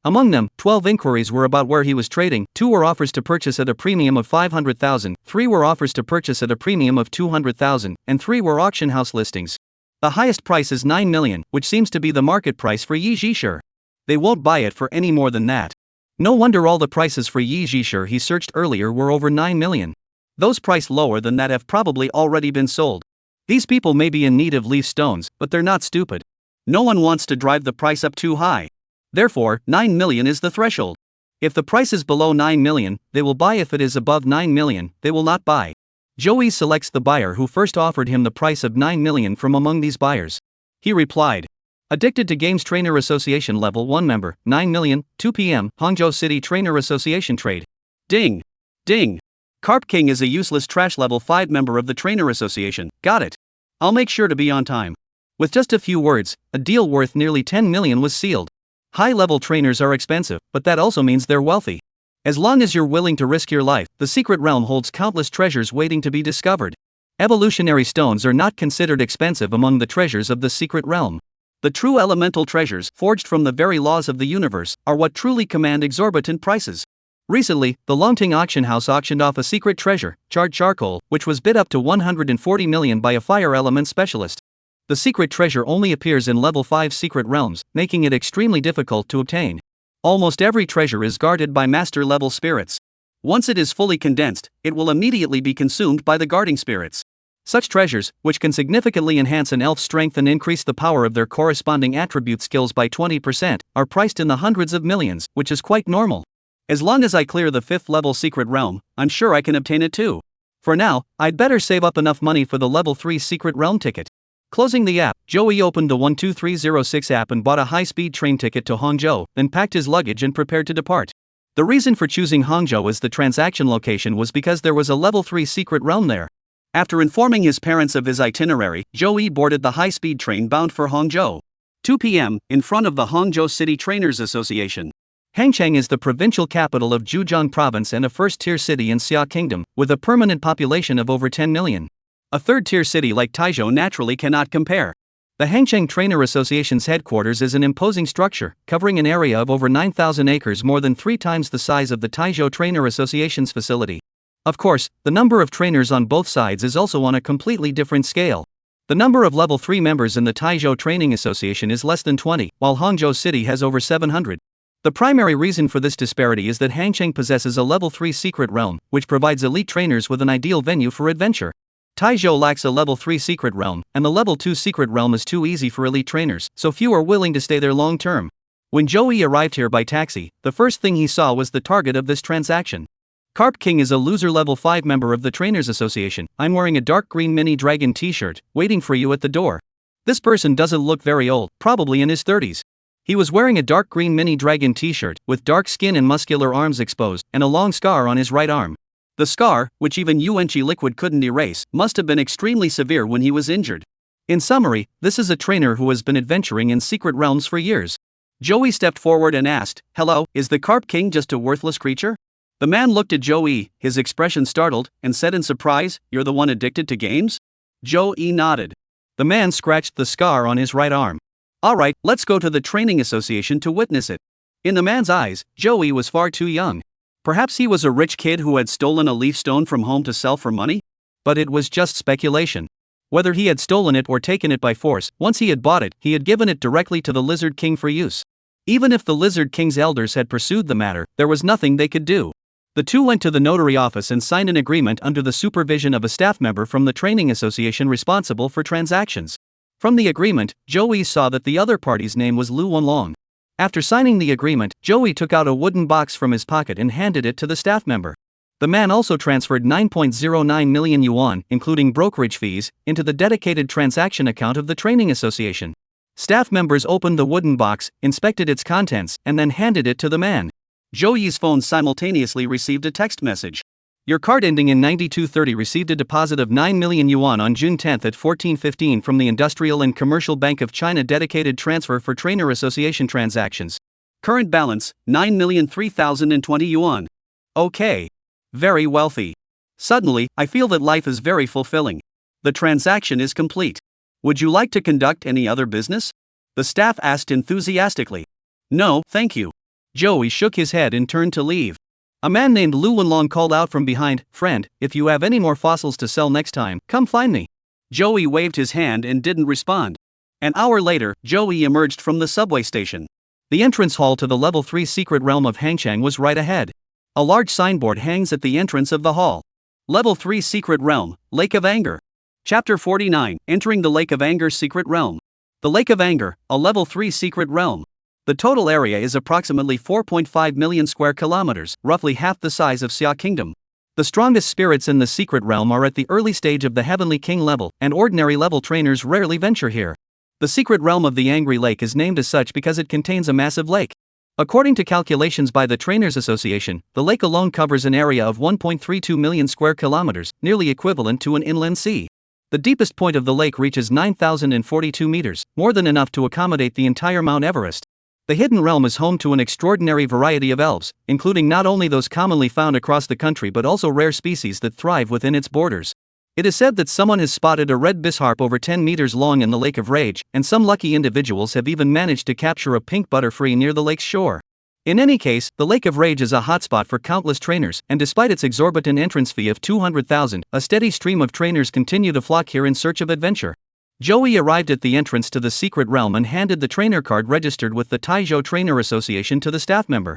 Among them, 12 inquiries were about where he was trading, 2 were offers to purchase at a premium of 500,000, 3 were offers to purchase at a premium of 200,000, and 3 were auction house listings. The highest price is 9 million, which seems to be the market price for Yi Zhishir. They won't buy it for any more than that. No wonder all the prices for Yi Zhishir he searched earlier were over 9 million. Those priced lower than that have probably already been sold. These people may be in need of leaf stones, but they're not stupid. No one wants to drive the price up too high. Therefore, 9 million is the threshold. If the price is below 9 million, they will buy. If it is above 9 million, they will not buy. Joey selects the buyer who first offered him the price of 9 million from among these buyers. He replied, "Addicted to Games Trainer Association Level 1 member, 9 million, 2 p.m., Hangzhou City Trainer Association trade." Ding! Ding! Carp King is a useless trash level 5 member of the Trainer Association, got it. I'll make sure to be on time. With just a few words, a deal worth nearly 10 million was sealed. High-level trainers are expensive, but that also means they're wealthy. As long as you're willing to risk your life, the secret realm holds countless treasures waiting to be discovered. Evolutionary stones are not considered expensive among the treasures of the secret realm. The true elemental treasures, forged from the very laws of the universe, are what truly command exorbitant prices. Recently, the Longting auction house auctioned off a secret treasure, charred charcoal, which was bid up to 140 million by a fire element specialist. The secret treasure only appears in level 5 secret realms, making it extremely difficult to obtain. Almost every treasure is guarded by master level spirits. Once it is fully condensed, it will immediately be consumed by the guarding spirits. Such treasures, which can significantly enhance an elf's strength and increase the power of their corresponding attribute skills by 20%, are priced in the hundreds of millions, which is quite normal. As long as I clear the 5th level secret realm, I'm sure I can obtain it too. For now, I'd better save up enough money for the level 3 secret realm ticket. Closing the app, Joey opened the 12306 app and bought a high-speed train ticket to Hangzhou, then packed his luggage and prepared to depart. The reason for choosing Hangzhou as the transaction location was because there was a level 3 secret realm there. After informing his parents of his itinerary, Joey boarded the high-speed train bound for Hangzhou. 2 p.m., in front of the Hangzhou City Trainers Association. Hangcheng is the provincial capital of Zhejiang Province and a first-tier city in Xia Kingdom, with a permanent population of over 10 million. A third-tier city like Taizhou naturally cannot compare. The Hangcheng Trainer Association's headquarters is an imposing structure, covering an area of over 9,000 acres, more than 3 times the size of the Taizhou Trainer Association's facility. Of course, the number of trainers on both sides is also on a completely different scale. The number of level 3 members in the Taizhou Training Association is less than 20, while Hangzhou City has over 700. The primary reason for this disparity is that Hangcheng possesses a level 3 secret realm, which provides elite trainers with an ideal venue for adventure. Taizhou lacks a level 3 secret realm, and the level 2 secret realm is too easy for elite trainers, so few are willing to stay there long term. When Joey arrived here by taxi, the first thing he saw was the target of this transaction. Carp King is a loser level 5 member of the Trainers Association. "I'm wearing a dark green mini dragon t-shirt, waiting for you at the door." This person doesn't look very old, probably in his 30s. He was wearing a dark green mini dragon t-shirt, with dark skin and muscular arms exposed, and a long scar on his right arm. The scar, which even Yuanqi liquid couldn't erase, must have been extremely severe when he was injured. In summary, this is a trainer who has been adventuring in secret realms for years. Joey stepped forward and asked, "Hello, is the Carp King just a worthless creature?" The man looked at Joey, his expression startled, and said in surprise, "You're the one addicted to games?" Joey nodded. The man scratched the scar on his right arm. "Alright, let's go to the training association to witness it." In the man's eyes, Joey was far too young. Perhaps he was a rich kid who had stolen a leaf stone from home to sell for money? But it was just speculation. Whether he had stolen it or taken it by force, once he had bought it, he had given it directly to the Lizard King for use. Even if the Lizard King's elders had pursued the matter, there was nothing they could do. The two went to the notary office and signed an agreement under the supervision of a staff member from the training association responsible for transactions. From the agreement, Joey saw that the other party's name was Lu Wenlong. After signing the agreement, Joey took out a wooden box from his pocket and handed it to the staff member. The man also transferred 9.09 million yuan, including brokerage fees, into the dedicated transaction account of the training association. Staff members opened the wooden box, inspected its contents, and then handed it to the man. Joey's phone simultaneously received a text message. "Your card ending in 9230 received a deposit of 9 million yuan on June 10 at 14:15 from the Industrial and Commercial Bank of China dedicated transfer for Trainer Association transactions. Current balance, 9,003,020 yuan. Okay. Very wealthy. Suddenly, I feel that life is very fulfilling. The transaction is complete. Would you like to conduct any other business?" The staff asked enthusiastically. "No, thank you." Joey shook his head and turned to leave. A man named Lu Wenlong called out from behind, "Friend, if you have any more fossils to sell next time, come find me." Joey waved his hand and didn't respond. An hour later, Joey emerged from the subway station. The entrance hall to the Level 3 secret realm of Hangchang was right ahead. A large signboard hangs at the entrance of the hall. Level 3 Secret Realm, Lake of Anger. Chapter 49, Entering the Lake of Anger Secret Realm. The Lake of Anger, a Level 3 secret realm. The total area is approximately 4.5 million square kilometers, roughly half the size of Xia Kingdom. The strongest spirits in the secret realm are at the early stage of the Heavenly King level, and ordinary level trainers rarely venture here. The secret realm of the Angry Lake is named as such because it contains a massive lake. According to calculations by the Trainers Association, the lake alone covers an area of 1.32 million square kilometers, nearly equivalent to an inland sea. The deepest point of the lake reaches 9,042 meters, more than enough to accommodate the entire Mount Everest. The hidden realm is home to an extraordinary variety of elves, including not only those commonly found across the country but also rare species that thrive within its borders. It is said that someone has spotted a red bisharp over 10 meters long in the Lake of Rage, and some lucky individuals have even managed to capture a pink butterfree near the lake's shore. In any case, the Lake of Rage is a hotspot for countless trainers, and despite its exorbitant entrance fee of 200,000, a steady stream of trainers continue to flock here in search of adventure. Joey arrived at the entrance to the secret realm and handed the trainer card registered with the Taizhou Trainer Association to the staff member.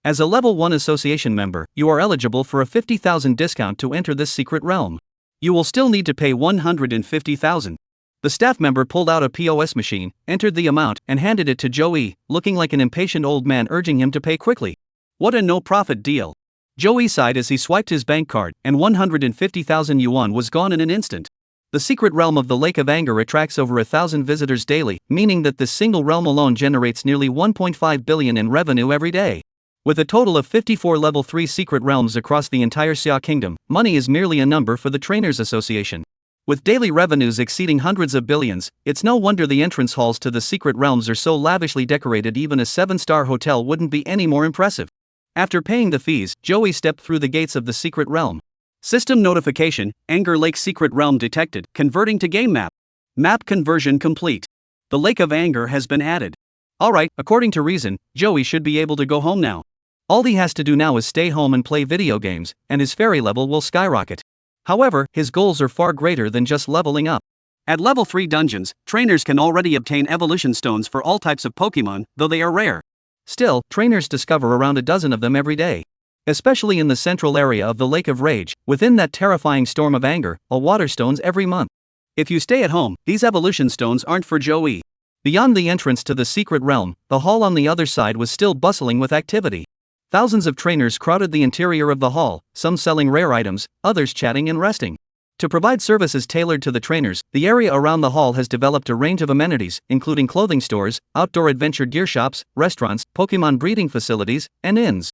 As a Level 1 association member, you are eligible for a 50,000 discount to enter this secret realm. You will still need to pay 150,000. The staff member pulled out a POS machine, entered the amount, and handed it to Joey, looking like an impatient old man urging him to pay quickly. What a no-profit deal. Joey sighed as he swiped his bank card, and 150,000 yuan was gone in an instant. The secret realm of the Lake of Anger attracts over 1,000 visitors daily, meaning that this single realm alone generates nearly 1.5 billion in revenue every day. With a total of 54 Level 3 secret realms across the entire Xia Kingdom, money is merely a number for the Trainers Association. With daily revenues exceeding hundreds of billions, it's no wonder the entrance halls to the secret realms are so lavishly decorated. Even a 7-star hotel wouldn't be any more impressive. After paying the fees, Joey stepped through the gates of the secret realm. System notification, Anger Lake secret realm detected, converting to game map. Map conversion complete. The Lake of Anger has been added. Alright, according to reason, Joey should be able to go home now. All he has to do now is stay home and play video games, and his fairy level will skyrocket. However, his goals are far greater than just leveling up. At Level 3 dungeons, trainers can already obtain evolution stones for all types of Pokemon, though they are rare. Still, trainers discover around a dozen of them every day. Especially in the central area of the Lake of Rage, within that terrifying storm of anger, a water stones every month. If you stay at home, these evolution stones aren't for Joey. Beyond the entrance to the secret realm, the hall on the other side was still bustling with activity. Thousands of trainers crowded the interior of the hall, some selling rare items, others chatting and resting. To provide services tailored to the trainers, the area around the hall has developed a range of amenities, including clothing stores, outdoor adventure gear shops, restaurants, Pokemon breeding facilities, and inns.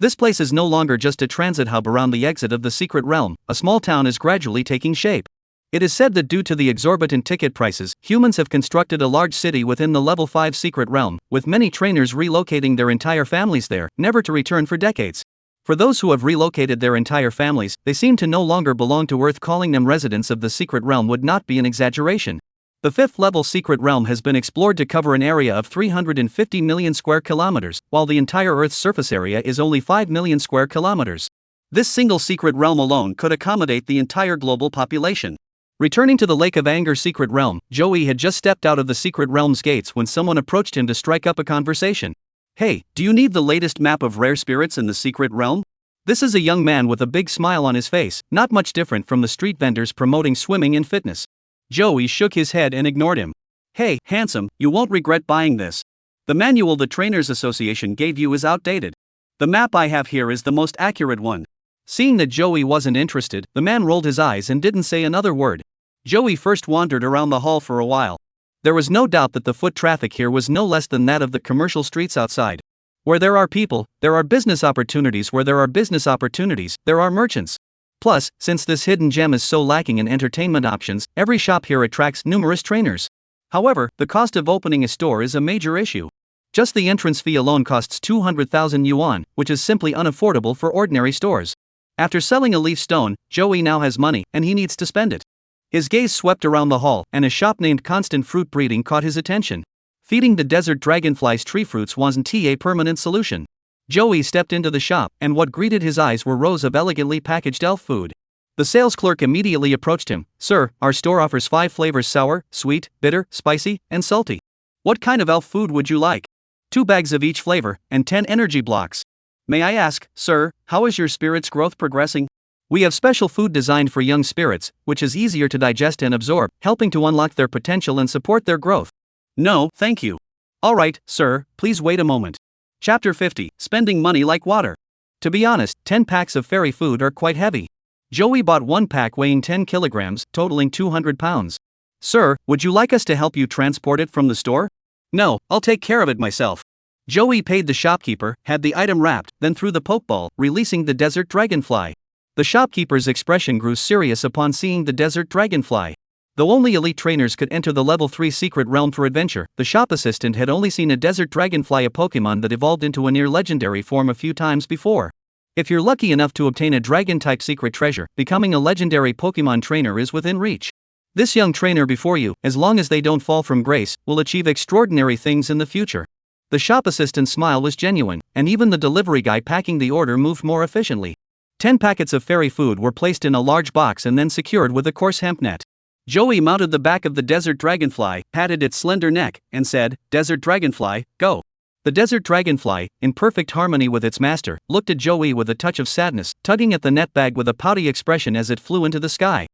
This place is no longer just a transit hub around the exit of the secret realm. A small town is gradually taking shape. It is said that due to the exorbitant ticket prices, humans have constructed a large city within the Level 5 secret realm, with many trainers relocating their entire families there, never to return for decades. For those who have relocated their entire families, they seem to no longer belong to Earth. Calling them residents of the secret realm would not be an exaggeration. The 5th level secret realm has been explored to cover an area of 350 million square kilometers, while the entire Earth's surface area is only 5 million square kilometers. This single secret realm alone could accommodate the entire global population. Returning to the Lake of Anger secret realm, Joey had just stepped out of the secret realm's gates when someone approached him to strike up a conversation. Hey, do you need the latest map of rare spirits in the secret realm? This is a young man with a big smile on his face, not much different from the street vendors promoting swimming and fitness. Joey shook his head and ignored him. Hey, handsome, you won't regret buying this. The manual the Trainers Association gave you is outdated. The map I have here is the most accurate one. Seeing that Joey wasn't interested, the man rolled his eyes and didn't say another word. Joey first wandered around the hall for a while. There was no doubt that the foot traffic here was no less than that of the commercial streets outside. Where there are people, there are business opportunities. Where there are business opportunities, there are merchants. Plus, since this hidden gem is so lacking in entertainment options, every shop here attracts numerous trainers. However, the cost of opening a store is a major issue. Just the entrance fee alone costs 200,000 yuan, which is simply unaffordable for ordinary stores. After selling a leaf stone, Joey now has money, and he needs to spend it. His gaze swept around the hall, and a shop named Constant Fruit Breeding caught his attention. Feeding the desert dragonflies tree fruits wasn't a permanent solution. Joey stepped into the shop, and what greeted his eyes were rows of elegantly packaged elf food. The sales clerk immediately approached him. "Sir, our store offers 5 flavors: sour, sweet, bitter, spicy, and salty. What kind of elf food would you like?" 2 bags of each flavor, and 10 energy blocks. "May I ask, sir, how is your spirit's growth progressing?" "We have special food designed for young spirits, which is easier to digest and absorb, helping to unlock their potential and support their growth." "No, thank you." "Alright, sir, please wait a moment." Chapter 50, Spending Money Like Water. To be honest, 10 packs of fairy food are quite heavy. Joey bought 1 pack weighing 10 kilograms, totaling 200 pounds. "Sir, would you like us to help you transport it from the store?" "No, I'll take care of it myself." Joey paid the shopkeeper, had the item wrapped, then threw the pokeball, releasing the desert dragonfly. The shopkeeper's expression grew serious upon seeing the desert dragonfly. Though only elite trainers could enter the level 3 secret realm for adventure, the shop assistant had only seen a desert dragonfly, a Pokemon that evolved into a near legendary form, a few times before. If you're lucky enough to obtain a dragon-type secret treasure, becoming a legendary Pokemon trainer is within reach. This young trainer before you, as long as they don't fall from grace, will achieve extraordinary things in the future. The shop assistant's smile was genuine, and even the delivery guy packing the order moved more efficiently. 10 packets of fairy food were placed in a large box and then secured with a coarse hemp net. Joey mounted the back of the desert dragonfly, patted its slender neck, and said, "Desert dragonfly, go." The desert dragonfly, in perfect harmony with its master, looked at Joey with a touch of sadness, tugging at the net bag with a pouty expression as it flew into the sky.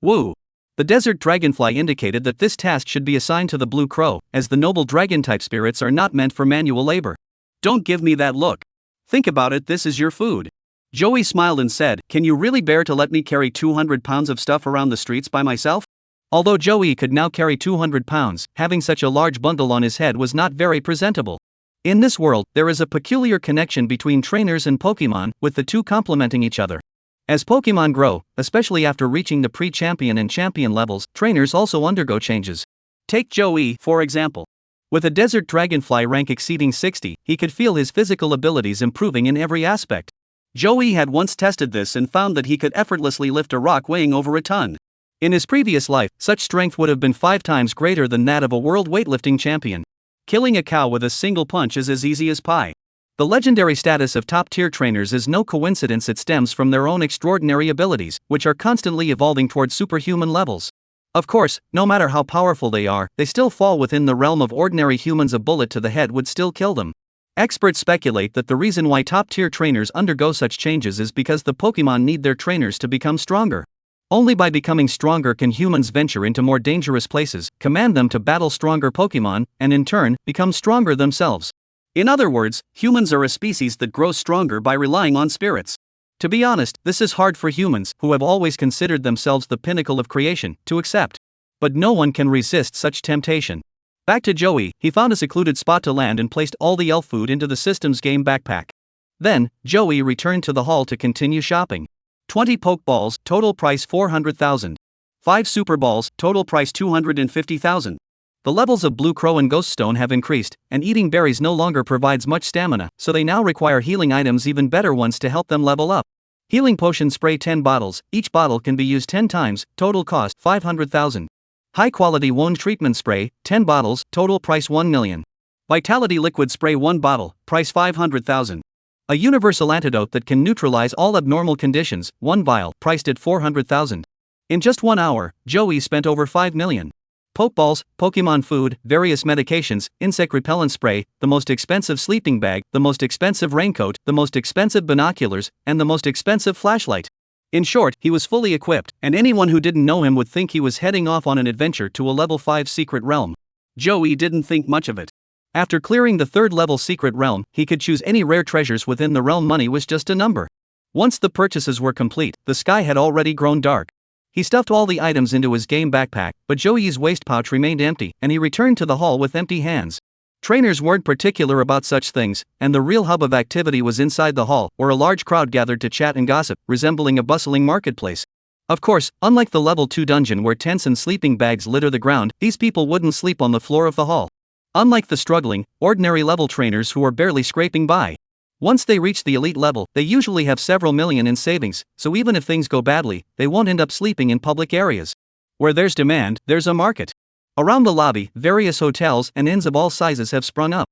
"Woo." The desert dragonfly indicated that this task should be assigned to the blue crow, as the noble dragon-type spirits are not meant for manual labor. "Don't give me that look. Think about it, this is your food." Joey smiled and said, "Can you really bear to let me carry 200 pounds of stuff around the streets by myself?" Although Joey could now carry 200 pounds, having such a large bundle on his head was not very presentable. In this world, there is a peculiar connection between trainers and Pokemon, with the two complementing each other. As Pokemon grow, especially after reaching the pre-champion and champion levels, trainers also undergo changes. Take Joey, for example. With a desert dragonfly rank exceeding 60, he could feel his physical abilities improving in every aspect. Joey had once tested this and found that he could effortlessly lift a rock weighing over a ton. In his previous life, such strength would have been 5 times greater than that of a world weightlifting champion. Killing a cow with a single punch is as easy as pie. The legendary status of top-tier trainers is no coincidence, it stems from their own extraordinary abilities, which are constantly evolving toward superhuman levels. Of course, no matter how powerful they are, they still fall within the realm of ordinary humans. A bullet to the head would still kill them. Experts speculate that the reason why top-tier trainers undergo such changes is because the Pokemon need their trainers to become stronger. Only by becoming stronger can humans venture into more dangerous places, command them to battle stronger Pokemon, and in turn, become stronger themselves. In other words, humans are a species that grows stronger by relying on spirits. To be honest, this is hard for humans, who have always considered themselves the pinnacle of creation, to accept. But no one can resist such temptation. Back to Joey, he found a secluded spot to land and placed all the elf food into the system's game backpack. Then, Joey returned to the hall to continue shopping. 20 Pokeballs, total price 400,000. 5 Super Balls, total price 250,000. The levels of Blue Crow and Ghost Stone have increased, and eating berries no longer provides much stamina, so they now require healing items, even better ones, to help them level up. Healing Potion Spray 10 bottles, each bottle can be used 10 times, total cost 500,000. High Quality Wound Treatment Spray, 10 bottles, total price 1 million. Vitality Liquid Spray 1 bottle, price 500,000. A universal antidote that can neutralize all abnormal conditions, 1 vial, priced at 400,000. In just 1 hour, Joey spent over 5 million. Pokeballs, Pokemon food, various medications, insect repellent spray, the most expensive sleeping bag, the most expensive raincoat, the most expensive binoculars, and the most expensive flashlight. In short, he was fully equipped, and anyone who didn't know him would think he was heading off on an adventure to a level 5 secret realm. Joey didn't think much of it. After clearing the 3rd level secret realm, he could choose any rare treasures within the realm. Money was just a number. Once the purchases were complete, the sky had already grown dark. He stuffed all the items into his game backpack, but Joey's waist pouch remained empty, and he returned to the hall with empty hands. Trainers weren't particular about such things, and the real hub of activity was inside the hall, where a large crowd gathered to chat and gossip, resembling a bustling marketplace. Of course, unlike the level 2 dungeon where tents and sleeping bags litter the ground, these people wouldn't sleep on the floor of the hall. Unlike the struggling, ordinary level trainers who are barely scraping by. Once they reach the elite level, they usually have several million in savings, so even if things go badly, they won't end up sleeping in public areas. Where there's demand, there's a market. Around the lobby, various hotels and inns of all sizes have sprung up.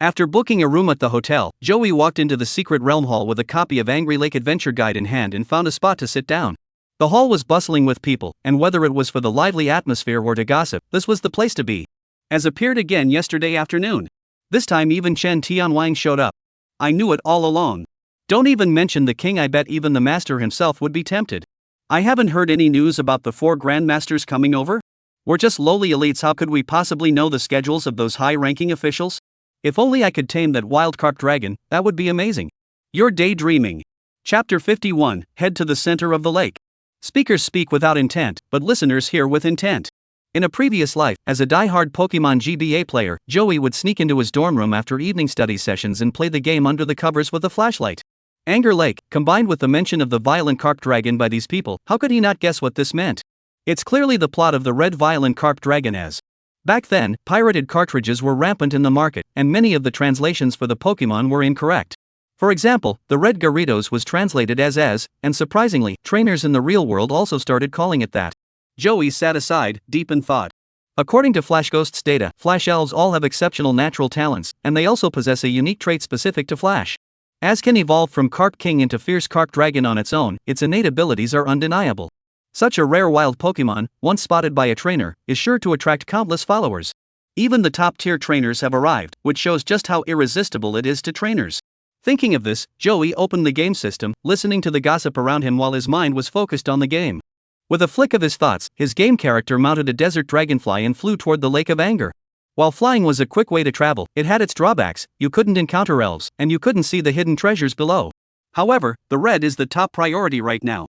After booking a room at the hotel, Joey walked into the secret realm hall with a copy of Angry Lake Adventure Guide in hand and found a spot to sit down. The hall was bustling with people, and whether it was for the lively atmosphere or to gossip, this was the place to be. As appeared again yesterday afternoon. This time even Chen Tianwang showed up. I knew it all along. Don't even mention the king, I bet even the master himself would be tempted. I haven't heard any news about the 4 grandmasters coming over? We're just lowly elites, how could we possibly know the schedules of those high-ranking officials? If only I could tame that wild carp dragon, that would be amazing. You're daydreaming. Chapter 51, Head to the center of the lake. Speakers speak without intent, but listeners hear with intent. In a previous life, as a die-hard Pokemon GBA player, Joey would sneak into his dorm room after evening study sessions and play the game under the covers with a flashlight. Anger Lake, combined with the mention of the violent carp dragon by these people, how could he not guess what this meant? It's clearly the plot of the Red Violent Carp Dragon as. Back then, pirated cartridges were rampant in the market, and many of the translations for the Pokemon were incorrect. For example, the Red Gyarados was translated as, and surprisingly, trainers in the real world also started calling it that. Joey sat aside, deep in thought. According to Flashghost's data, Flash Elves all have exceptional natural talents, and they also possess a unique trait specific to Flash. As can evolve from Carp King into Fierce Carp Dragon on its own, its innate abilities are undeniable. Such a rare wild Pokemon, once spotted by a trainer, is sure to attract countless followers. Even the top-tier trainers have arrived, which shows just how irresistible it is to trainers. Thinking of this, Joey opened the game system, listening to the gossip around him while his mind was focused on the game. With a flick of his thoughts, his game character mounted a desert dragonfly and flew toward the Lake of Anger. While flying was a quick way to travel, it had its drawbacks. You couldn't encounter elves, and you couldn't see the hidden treasures below. However, the red is the top priority right now.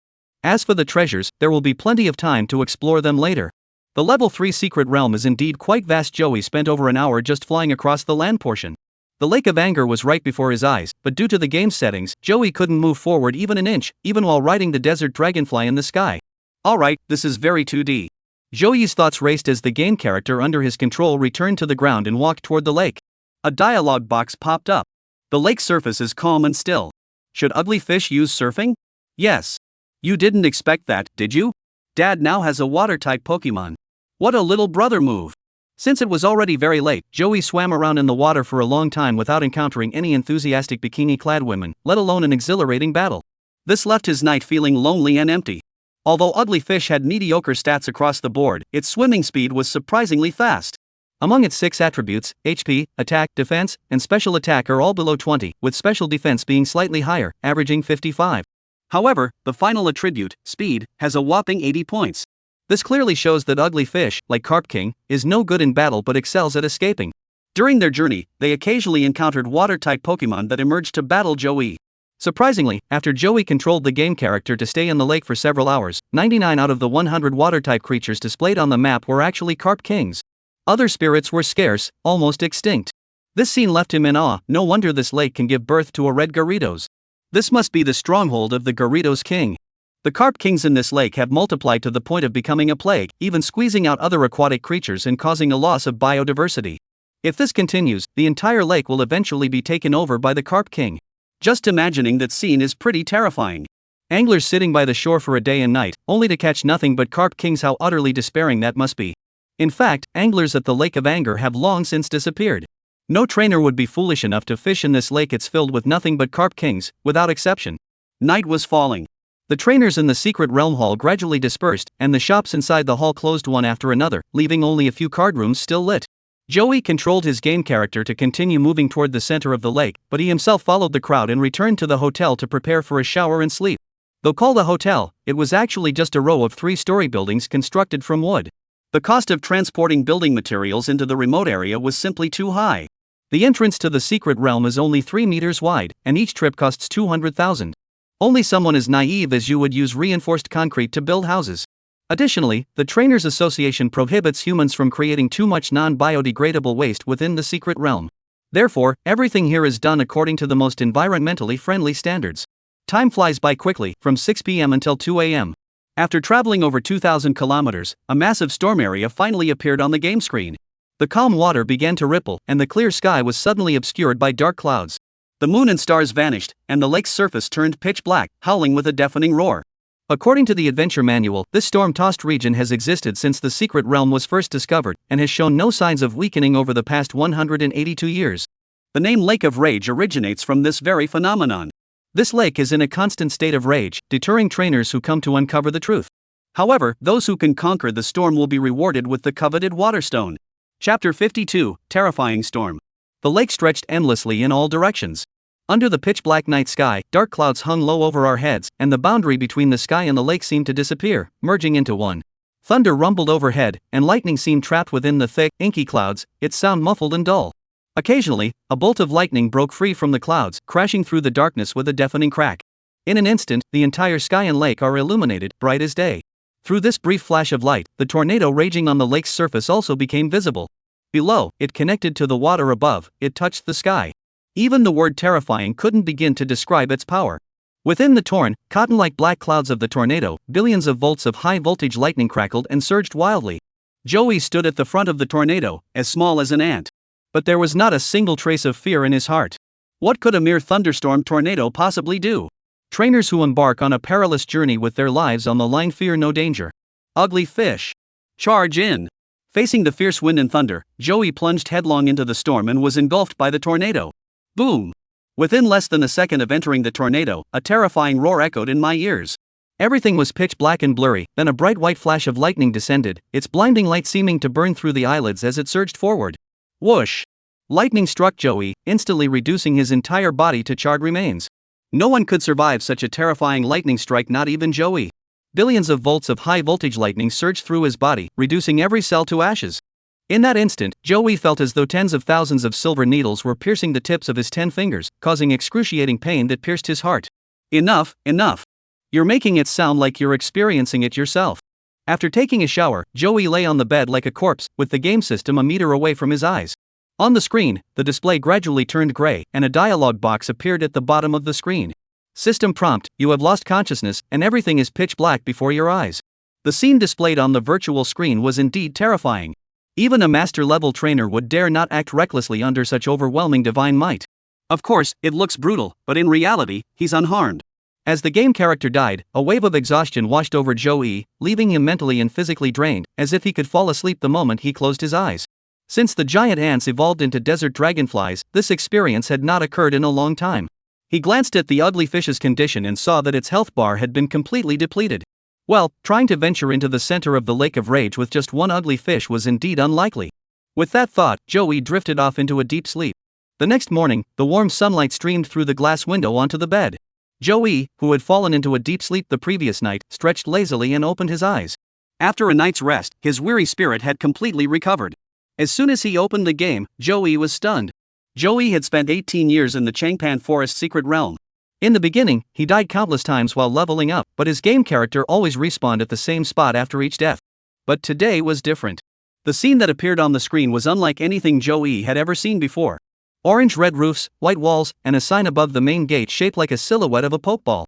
As for the treasures, there will be plenty of time to explore them later. The level 3 secret realm is indeed quite vast. Joey spent over an hour just flying across the land portion. The Lake of Anger was right before his eyes, but due to the game settings, Joey couldn't move forward even an inch, even while riding the desert dragonfly in the sky. Alright, this is very 2D. Joey's thoughts raced as the game character under his control returned to the ground and walked toward the lake. A dialogue box popped up. The lake's surface is calm and still. Should Ugly Fish use surfing? Yes. You didn't expect that, did you? Dad now has a water-type Pokemon. What a little brother move. Since it was already very late, Joey swam around in the water for a long time without encountering any enthusiastic bikini-clad women, let alone an exhilarating battle. This left his night feeling lonely and empty. Although Ugly Fish had mediocre stats across the board, its swimming speed was surprisingly fast. Among its 6 attributes, HP, Attack, Defense, and Special Attack are all below 20, with Special Defense being slightly higher, averaging 55. However, the final attribute, Speed, has a whopping 80 points. This clearly shows that Ugly Fish, like Carp King, is no good in battle but excels at escaping. During their journey, they occasionally encountered water-type Pokemon that emerged to battle Joey. Surprisingly, after Joey controlled the game character to stay in the lake for several hours, 99 out of the 100 water-type creatures displayed on the map were actually Carp Kings. Other spirits were scarce, almost extinct. This scene left him in awe. No wonder this lake can give birth to a Red Gyarados. This must be the stronghold of the Gyarados King. The Carp Kings in this lake have multiplied to the point of becoming a plague, even squeezing out other aquatic creatures and causing a loss of biodiversity. If this continues, the entire lake will eventually be taken over by the Carp King. Just imagining that scene is pretty terrifying. Anglers sitting by the shore for a day and night, only to catch nothing but Carp Kings. How utterly despairing that must be. In fact, anglers at the Lake of Anger have long since disappeared. No trainer would be foolish enough to fish in this lake. It's filled with nothing but Carp Kings, without exception. Night was falling. The trainers in the secret realm hall gradually dispersed, and the shops inside the hall closed one after another, leaving only a few card rooms still lit. Joey controlled his game character to continue moving toward the center of the lake, but he himself followed the crowd and returned to the hotel to prepare for a shower and sleep. Though called a hotel, it was actually just a row of 3-story buildings constructed from wood. The cost of transporting building materials into the remote area was simply too high. The entrance to the secret realm is only 3 meters wide, and each trip costs 200,000. Only someone as naive as you would use reinforced concrete to build houses. Additionally, the Trainers Association prohibits humans from creating too much non-biodegradable waste within the secret realm. Therefore, everything here is done according to the most environmentally friendly standards. Time flies by quickly, from 6 p.m. until 2 a.m. After traveling over 2,000 kilometers, a massive storm area finally appeared on the game screen. The calm water began to ripple, and the clear sky was suddenly obscured by dark clouds. The moon and stars vanished, and the lake's surface turned pitch black, howling with a deafening roar. According to the adventure manual, this storm-tossed region has existed since the secret realm was first discovered, and has shown no signs of weakening over the past 182 years. The name Lake of Rage originates from this very phenomenon. This lake is in a constant state of rage, deterring trainers who come to uncover the truth. However, those who can conquer the storm will be rewarded with the coveted Waterstone. Chapter 52, Terrifying Storm. The lake stretched endlessly in all directions. Under the pitch-black night sky, dark clouds hung low over our heads, and the boundary between the sky and the lake seemed to disappear, merging into one. Thunder rumbled overhead, and lightning seemed trapped within the thick, inky clouds, its sound muffled and dull. Occasionally, a bolt of lightning broke free from the clouds, crashing through the darkness with a deafening crack. In an instant, the entire sky and lake are illuminated, bright as day. Through this brief flash of light, the tornado raging on the lake's surface also became visible. Below, it connected to the water above, it touched the sky. Even the word terrifying couldn't begin to describe its power. Within the torn, cotton-like black clouds of the tornado, billions of volts of high-voltage lightning crackled and surged wildly. Joey stood at the front of the tornado, as small as an ant. But there was not a single trace of fear in his heart. What could a mere thunderstorm tornado possibly do? Trainers who embark on a perilous journey with their lives on the line fear no danger. Ugly fish. Charge in. Facing the fierce wind and thunder, Joey plunged headlong into the storm and was engulfed by the tornado. Boom! Within less than a second of entering the tornado, a terrifying roar echoed in my ears. Everything was pitch black and blurry, then a bright white flash of lightning descended, its blinding light seeming to burn through the eyelids as it surged forward. Whoosh! Lightning struck Joey, instantly reducing his entire body to charred remains. No one could survive such a terrifying lightning strike, not even Joey. Billions of volts of high-voltage lightning surged through his body, reducing every cell to ashes. In that instant, Joey felt as though tens of thousands of silver needles were piercing the tips of his 10 fingers, causing excruciating pain that pierced his heart. Enough, enough. You're making it sound like you're experiencing it yourself. After taking a shower, Joey lay on the bed like a corpse, with the game system a meter away from his eyes. On the screen, the display gradually turned gray, and a dialog box appeared at the bottom of the screen. System prompt: you have lost consciousness, and everything is pitch black before your eyes. The scene displayed on the virtual screen was indeed terrifying. Even a master-level trainer would dare not act recklessly under such overwhelming divine might. Of course, it looks brutal, but in reality, he's unharmed. As the game character died, a wave of exhaustion washed over Joey, leaving him mentally and physically drained, as if he could fall asleep the moment he closed his eyes. Since the giant ants evolved into desert dragonflies, this experience had not occurred in a long time. He glanced at the ugly fish's condition and saw that its health bar had been completely depleted. Well, trying to venture into the center of the Lake of Rage with just one ugly fish was indeed unlikely. With that thought, Joey drifted off into a deep sleep. The next morning, the warm sunlight streamed through the glass window onto the bed. Joey, who had fallen into a deep sleep the previous night, stretched lazily and opened his eyes. After a night's rest, his weary spirit had completely recovered. As soon as he opened the game, Joey was stunned. Joey had spent 18 years in the Changpan Forest Secret Realm. In the beginning, he died countless times while leveling up, but his game character always respawned at the same spot after each death. But today was different. The scene that appeared on the screen was unlike anything Joey had ever seen before. Orange-red roofs, white walls, and a sign above the main gate shaped like a silhouette of a pokeball.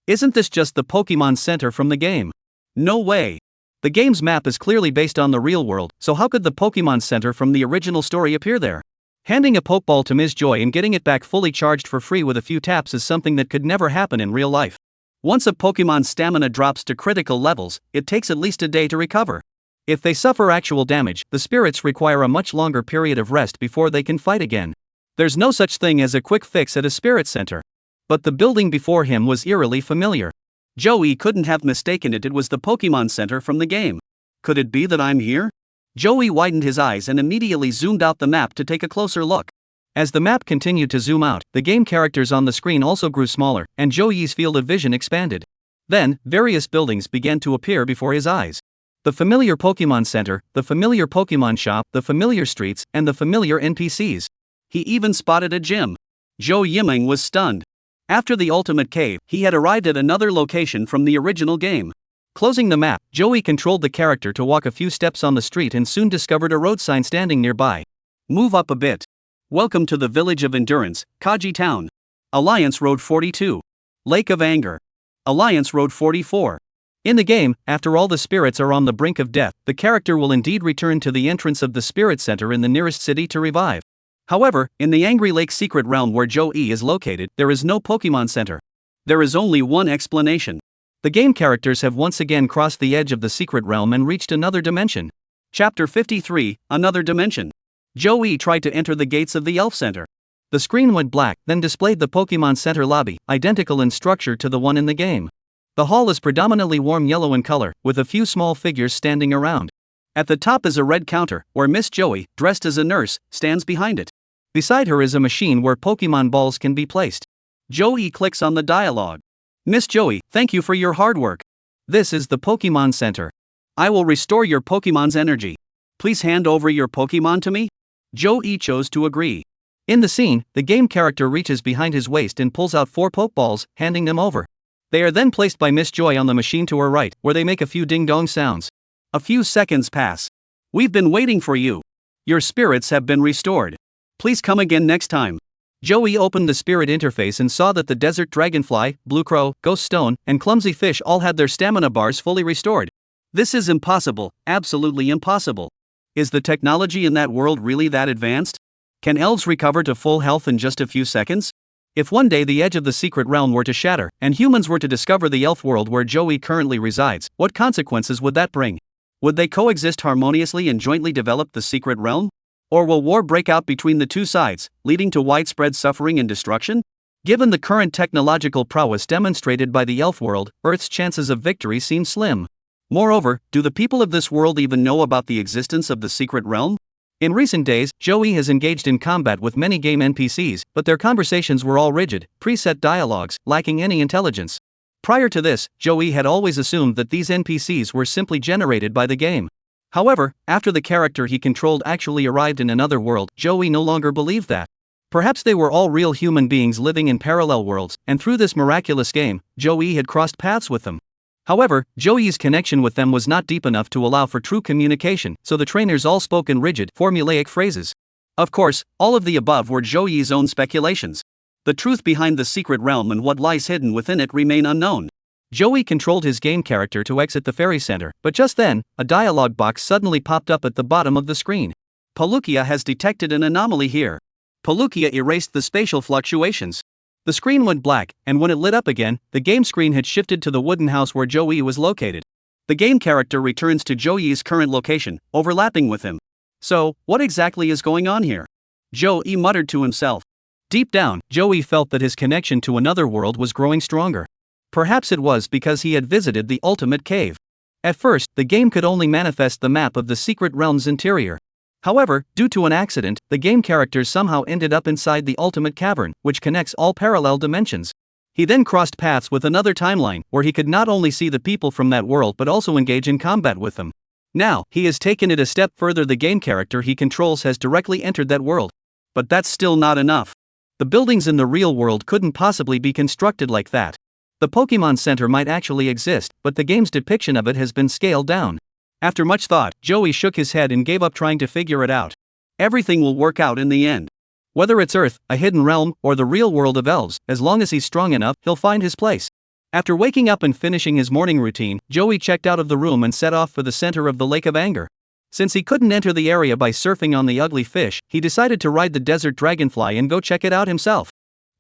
Isn't this just the Pokemon Center from the game? No way. The game's map is clearly based on the real world, so how could the Pokemon Center from the original story appear there? Handing a Pokeball to Ms. Joy and getting it back fully charged for free with a few taps is something that could never happen in real life. Once a Pokemon's stamina drops to critical levels, it takes at least a day to recover. If they suffer actual damage, the spirits require a much longer period of rest before they can fight again. There's no such thing as a quick fix at a spirit center. But the building before him was eerily familiar. Joey couldn't have mistaken it was the Pokemon Center from the game. Could it be that I'm here? Joey widened his eyes and immediately zoomed out the map to take a closer look. As the map continued to zoom out, the game characters on the screen also grew smaller, and Joey's field of vision expanded. Then, various buildings began to appear before his eyes. The familiar Pokemon Center, the familiar Pokemon Shop, the familiar streets, and the familiar NPCs. He even spotted a gym. Joe Yiming was stunned. After the Ultimate Cave, he had arrived at another location from the original game. Closing the map, Joey controlled the character to walk a few steps on the street and soon discovered a road sign standing nearby. Move up a bit. Welcome to the Village of Endurance, Kaji Town. Alliance Road 42. Lake of Anger. Alliance Road 44. In the game, after all the spirits are on the brink of death, the character will indeed return to the entrance of the Spirit Center in the nearest city to revive. However, in the Angry Lake Secret Realm where Joey is located, there is no Pokemon Center. There is only one explanation. The game characters have once again crossed the edge of the Secret Realm and reached another dimension. Chapter 53, Another Dimension. Joey tried to enter the gates of the Elf Center. The screen went black, then displayed the Pokemon Center lobby, identical in structure to the one in the game. The hall is predominantly warm yellow in color, with a few small figures standing around. At the top is a red counter, where Miss Joey, dressed as a nurse, stands behind it. Beside her is a machine where Pokemon balls can be placed. Joey clicks on the dialogue. Miss Joey, thank you for your hard work. This is the Pokemon Center. I will restore your Pokemon's energy. Please hand over your Pokemon to me? Joey chose to agree. In the scene, the game character reaches behind his waist and pulls out 4 Pokeballs, handing them over. They are then placed by Miss Joy on the machine to her right, where they make a few ding-dong sounds. A few seconds pass. We've been waiting for you. Your spirits have been restored. Please come again next time. Joey opened the spirit interface and saw that the desert dragonfly, blue crow, ghost stone, and clumsy fish all had their stamina bars fully restored. This is impossible, absolutely impossible. Is the technology in that world really that advanced? Can elves recover to full health in just a few seconds? If one day the edge of the secret realm were to shatter, and humans were to discover the elf world where Joey currently resides, what consequences would that bring? Would they coexist harmoniously and jointly develop the secret realm? Or will war break out between the two sides, leading to widespread suffering and destruction? Given the current technological prowess demonstrated by the elf world, Earth's chances of victory seem slim. Moreover, do the people of this world even know about the existence of the secret realm? In recent days, Joey has engaged in combat with many game NPCs, but their conversations were all rigid, preset dialogues, lacking any intelligence. Prior to this, Joey had always assumed that these NPCs were simply generated by the game. However, after the character he controlled actually arrived in another world, Joey no longer believed that. Perhaps they were all real human beings living in parallel worlds, and through this miraculous game, Joey had crossed paths with them. However, Joey's connection with them was not deep enough to allow for true communication, so the trainers all spoke in rigid, formulaic phrases. Of course, all of the above were Joey's own speculations. The truth behind the secret realm and what lies hidden within it remain unknown. Joey controlled his game character to exit the fairy center, but just then, a dialogue box suddenly popped up at the bottom of the screen. Palkia has detected an anomaly here. Palkia erased the spatial fluctuations. The screen went black, and when it lit up again, the game screen had shifted to the wooden house where Joey was located. The game character returns to Joey's current location, overlapping with him. So, what exactly is going on here? Joey muttered to himself. Deep down, Joey felt that his connection to another world was growing stronger. Perhaps it was because he had visited the ultimate cave. At first, the game could only manifest the map of the secret realm's interior. However, due to an accident, the game characters somehow ended up inside the ultimate cavern, which connects all parallel dimensions. He then crossed paths with another timeline, where he could not only see the people from that world but also engage in combat with them. Now, he has taken it a step further. The game character he controls has directly entered that world. But that's still not enough. The buildings in the real world couldn't possibly be constructed like that. The Pokemon Center might actually exist, but the game's depiction of it has been scaled down. After much thought, Joey shook his head and gave up trying to figure it out. Everything will work out in the end. Whether it's Earth, a hidden realm, or the real world of elves, as long as he's strong enough, he'll find his place. After waking up and finishing his morning routine, Joey checked out of the room and set off for the center of the Lake of Anger. Since he couldn't enter the area by surfing on the ugly fish, he decided to ride the desert dragonfly and go check it out himself.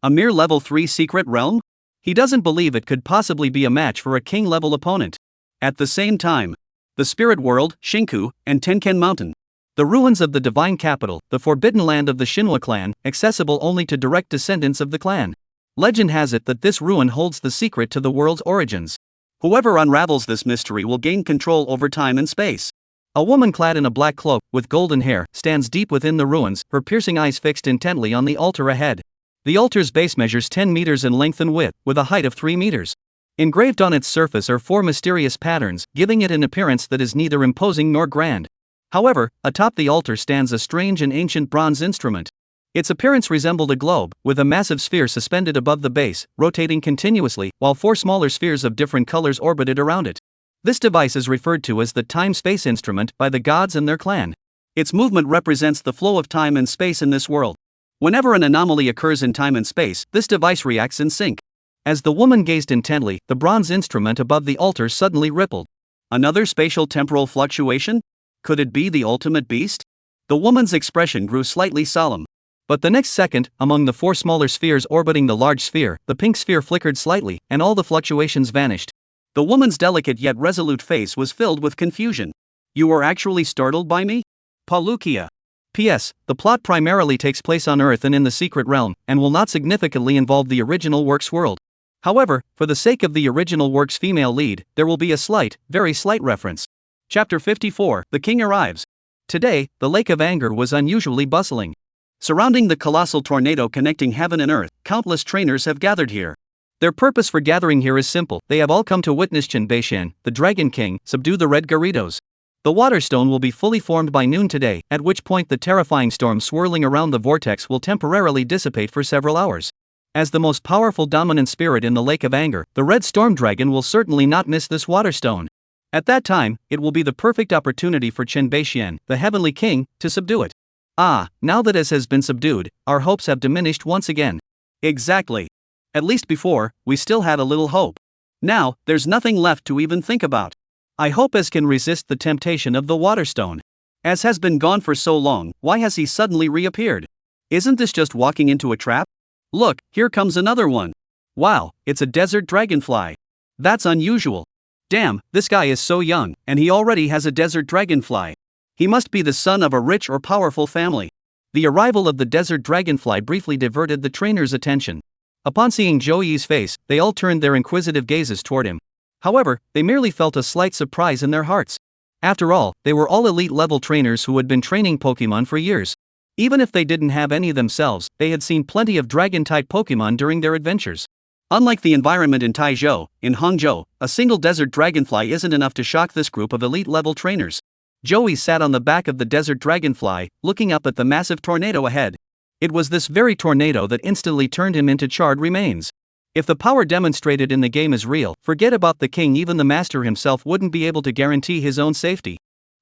A mere level 3 secret realm? He doesn't believe it could possibly be a match for a king-level opponent. At the same time, the Spirit World, Shinku, and Tenken Mountain. The ruins of the Divine Capital, the forbidden land of the Shinwa clan, accessible only to direct descendants of the clan. Legend has it that this ruin holds the secret to the world's origins. Whoever unravels this mystery will gain control over time and space. A woman clad in a black cloak, with golden hair, stands deep within the ruins, her piercing eyes fixed intently on the altar ahead. The altar's base measures 10 meters in length and width, with a height of 3 meters. Engraved on its surface are 4 mysterious patterns, giving it an appearance that is neither imposing nor grand. However, atop the altar stands a strange and ancient bronze instrument. Its appearance resembled a globe, with a massive sphere suspended above the base, rotating continuously, while 4 smaller spheres of different colors orbited around it. This device is referred to as the time-space instrument by the gods and their clan. Its movement represents the flow of time and space in this world. Whenever an anomaly occurs in time and space, this device reacts in sync. As the woman gazed intently, the bronze instrument above the altar suddenly rippled. Another spatial temporal fluctuation? Could it be the ultimate beast? The woman's expression grew slightly solemn. But the next second, among the 4 smaller spheres orbiting the large sphere, the pink sphere flickered slightly, and all the fluctuations vanished. The woman's delicate yet resolute face was filled with confusion. You were actually startled by me? Palkia. P.S. The plot primarily takes place on Earth and in the Secret Realm, and will not significantly involve the original work's world. However, for the sake of the original work's female lead, there will be a slight, very slight reference. Chapter 54, The King Arrives. Today, the Lake of Anger was unusually bustling. Surrounding the colossal tornado connecting heaven and earth, countless trainers have gathered here. Their purpose for gathering here is simple: they have all come to witness Chen Beishan, the Dragon King, subdue the Red Gyarados. The water stone will be fully formed by noon today, at which point the terrifying storm swirling around the vortex will temporarily dissipate for several hours. As the most powerful dominant spirit in the Lake of Anger, the Red Storm Dragon will certainly not miss this water stone. At that time, it will be the perfect opportunity for Chen Beishan, the Heavenly King, to subdue it. Ah, now that it has been subdued, our hopes have diminished once again. Exactly. At least before, we still had a little hope. Now, there's nothing left to even think about. I hope Ez can resist the temptation of the water stone. Ez has been gone for so long, why has he suddenly reappeared? Isn't this just walking into a trap? Look, here comes another one. Wow, it's a desert dragonfly. That's unusual. Damn, this guy is so young, and he already has a desert dragonfly. He must be the son of a rich or powerful family. The arrival of the desert dragonfly briefly diverted the trainer's attention. Upon seeing Zhou Yi's face, they all turned their inquisitive gazes toward him. However, they merely felt a slight surprise in their hearts. After all, they were all elite-level trainers who had been training Pokemon for years. Even if they didn't have any themselves, they had seen plenty of dragon-type Pokemon during their adventures. Unlike the environment in Taizhou, in Hangzhou, a single desert dragonfly isn't enough to shock this group of elite-level trainers. Joey sat on the back of the desert dragonfly, looking up at the massive tornado ahead. It was this very tornado that instantly turned him into charred remains. If the power demonstrated in the game is real, forget about the king, even the master himself wouldn't be able to guarantee his own safety.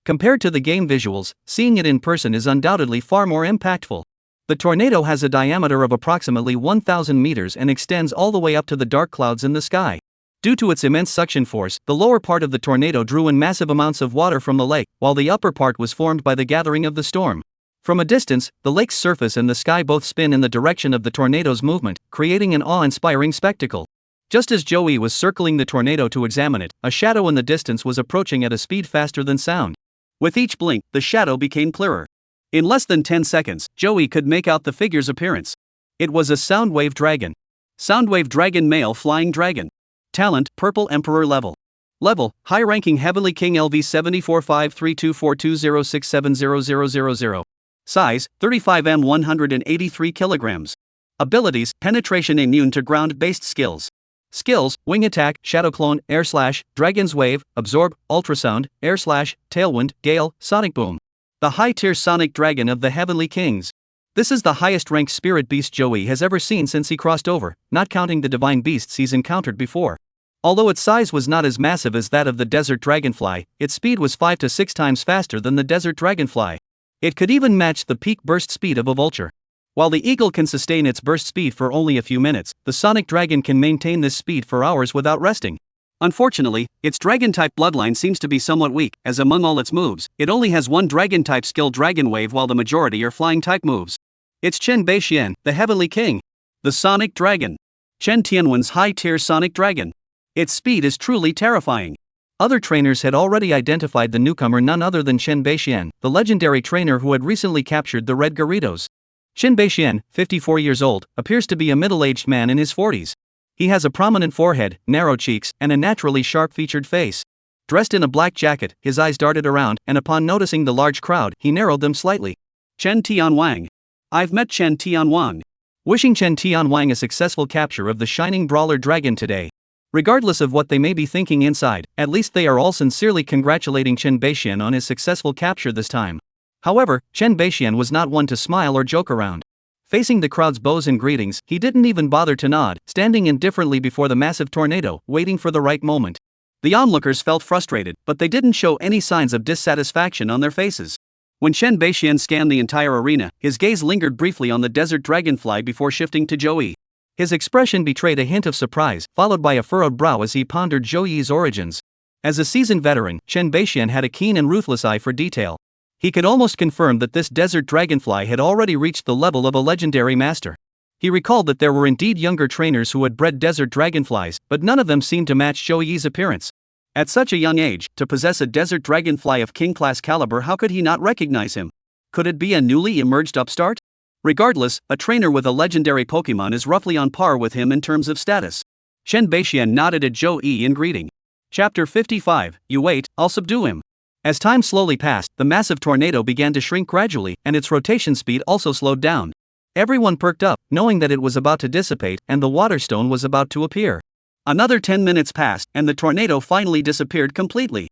Compared to the game visuals, seeing it in person is undoubtedly far more impactful. The tornado has a diameter of approximately 1,000 meters and extends all the way up to the dark clouds in the sky. Due to its immense suction force, the lower part of the tornado drew in massive amounts of water from the lake, while the upper part was formed by the gathering of the storm. From a distance, the lake's surface and the sky both spin in the direction of the tornado's movement, creating an awe-inspiring spectacle. Just as Joey was circling the tornado to examine it, a shadow in the distance was approaching at a speed faster than sound. With each blink, the shadow became clearer. In less than 10 seconds, Joey could make out the figure's appearance. It was a Soundwave Dragon. Soundwave Dragon, male flying dragon. Talent, Purple Emperor level. Level, High-ranking Heavenly King LV 74532420670000. Size, 35 183 kilograms. Abilities, Penetration, immune to ground-based skills. Skills, Wing Attack, Shadow Clone, Air Slash, Dragon's Wave, Absorb, Ultrasound, Air Slash, Tailwind, Gale, Sonic Boom. The high-tier Sonic Dragon of the Heavenly Kings. This is the highest-ranked spirit beast Joey has ever seen since he crossed over, not counting the divine beasts he's encountered before. Although its size was not as massive as that of the desert dragonfly, its speed was 5 to 6 times faster than the desert dragonfly. It could even match the peak burst speed of a vulture. While the eagle can sustain its burst speed for only a few minutes, the Sonic Dragon can maintain this speed for hours without resting. Unfortunately, its dragon-type bloodline seems to be somewhat weak, as among all its moves, it only has one dragon-type skill, Dragon Wave, while the majority are flying-type moves. It's Chen Beishan, the Heavenly King. The Sonic Dragon. Chen Tianwen's high-tier Sonic Dragon. Its speed is truly terrifying. Other trainers had already identified the newcomer, none other than Chen Beishan, the legendary trainer who had recently captured the Red Gyarados. Chen Beishan, 54 years old, appears to be a middle-aged man in his 40s. He has a prominent forehead, narrow cheeks, and a naturally sharp-featured face. Dressed in a black jacket, his eyes darted around, and upon noticing the large crowd, he narrowed them slightly. Chen Tianwang. I've met Chen Tianwang. Wishing Chen Tianwang a successful capture of the shining brawler dragon today. Regardless of what they may be thinking inside, at least they are all sincerely congratulating Chen Beishan on his successful capture this time. However, Chen Beishan was not one to smile or joke around. Facing the crowd's bows and greetings, he didn't even bother to nod, standing indifferently before the massive tornado, waiting for the right moment. The onlookers felt frustrated, but they didn't show any signs of dissatisfaction on their faces. When Chen Beishan scanned the entire arena, his gaze lingered briefly on the desert dragonfly before shifting to Joey. His expression betrayed a hint of surprise, followed by a furrowed brow as he pondered Zhou Yi's origins. As a seasoned veteran, Chen Beishan had a keen and ruthless eye for detail. He could almost confirm that this desert dragonfly had already reached the level of a legendary master. He recalled that there were indeed younger trainers who had bred desert dragonflies, but none of them seemed to match Zhou Yi's appearance. At such a young age, to possess a desert dragonfly of king-class caliber, how could he not recognize him? Could it be a newly emerged upstart? Regardless, a trainer with a legendary Pokemon is roughly on par with him in terms of status. Shen Beixian nodded at Zhou Yi in greeting. Chapter 55, You wait, I'll subdue him. As time slowly passed, the massive tornado began to shrink gradually, and its rotation speed also slowed down. Everyone perked up, knowing that it was about to dissipate and the water stone was about to appear. Another 10 minutes passed, and the tornado finally disappeared completely.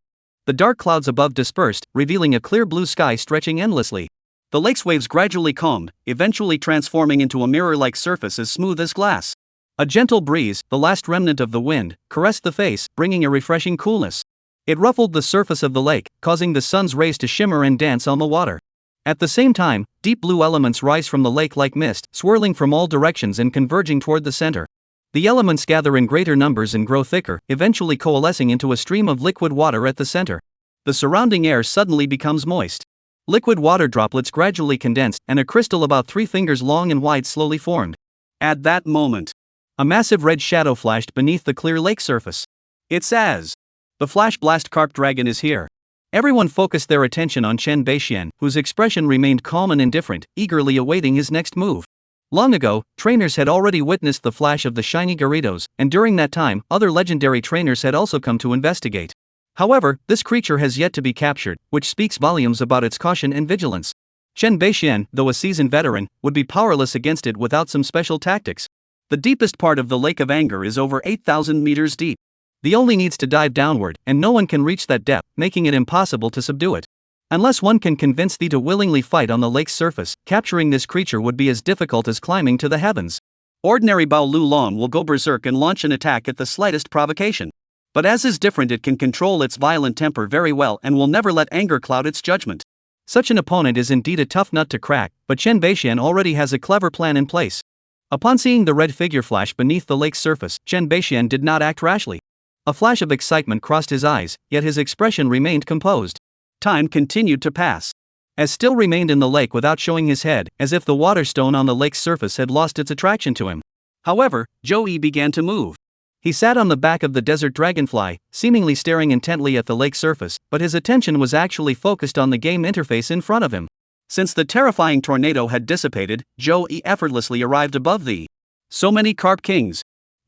The dark clouds above dispersed, revealing a clear blue sky stretching endlessly. The lake's waves gradually calmed, eventually transforming into a mirror-like surface as smooth as glass. A gentle breeze, the last remnant of the wind, caressed the face, bringing a refreshing coolness. It ruffled the surface of the lake, causing the sun's rays to shimmer and dance on the water. At the same time, deep blue elements rise from the lake like mist, swirling from all directions and converging toward the center. The elements gather in greater numbers and grow thicker, eventually coalescing into a stream of liquid water at the center. The surrounding air suddenly becomes moist. Liquid water droplets gradually condensed, and a crystal about 3 fingers long and wide slowly formed. At that moment, a massive red shadow flashed beneath the clear lake surface. It's as the Flash Blast Carp Dragon is here. Everyone focused their attention on Shen Beixian, whose expression remained calm and indifferent, eagerly awaiting his next move. Long ago, trainers had already witnessed the flash of the shiny Gyarados, and during that time, other legendary trainers had also come to investigate. However, this creature has yet to be captured, which speaks volumes about its caution and vigilance. Shen Beixian, though a seasoned veteran, would be powerless against it without some special tactics. The deepest part of the Lake of Anger is over 8,000 meters deep. The only needs to dive downward, and no one can reach that depth, making it impossible to subdue it. Unless one can convince thee to willingly fight on the lake's surface, capturing this creature would be as difficult as climbing to the heavens. Ordinary Bao Lu Long will go berserk and launch an attack at the slightest provocation. But as is different, it can control its violent temper very well and will never let anger cloud its judgment. Such an opponent is indeed a tough nut to crack, but Shen Beixian already has a clever plan in place. Upon seeing the red figure flash beneath the lake's surface, Shen Beixian did not act rashly. A flash of excitement crossed his eyes, yet his expression remained composed. Time continued to pass. As still remained in the lake without showing his head, as if the water stone on the lake's surface had lost its attraction to him. However, Zhou Yi began to move. He sat on the back of the desert dragonfly, seemingly staring intently at the lake surface, but his attention was actually focused on the game interface in front of him. Since the terrifying tornado had dissipated, Zhou Yi effortlessly arrived above the so many Carp Kings.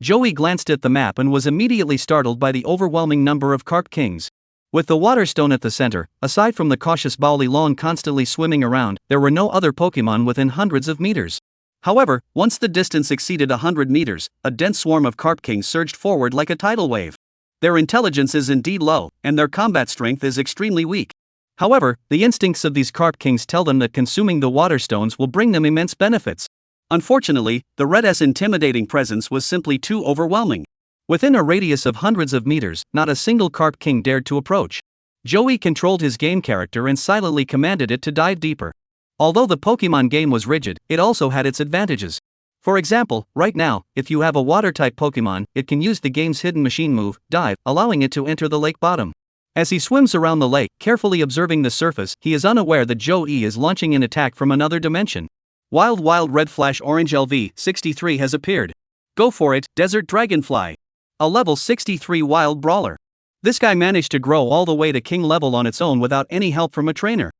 Zhou Yi glanced at the map and was immediately startled by the overwhelming number of Carp Kings. With the water stone at the center, aside from the cautious Bao Li Long constantly swimming around, there were no other Pokemon within hundreds of meters. However, once the distance exceeded 100 meters, a dense swarm of Carp Kings surged forward like a tidal wave. Their intelligence is indeed low, and their combat strength is extremely weak. However, the instincts of these Carp Kings tell them that consuming the water stones will bring them immense benefits. Unfortunately, the Red's intimidating presence was simply too overwhelming. Within a radius of hundreds of meters, not a single Carp King dared to approach. Zhou Yi controlled his game character and silently commanded it to dive deeper. Although the Pokemon game was rigid, it also had its advantages. For example, right now, if you have a water-type Pokemon, it can use the game's hidden machine move, dive, allowing it to enter the lake bottom. As he swims around the lake, carefully observing the surface, he is unaware that Zhou Yi is launching an attack from another dimension. Wild Red Flash Orange LV63 has appeared. Go for it, Desert Dragonfly. A level 63 wild brawler. This guy managed to grow all the way to king level on its own without any help from a trainer.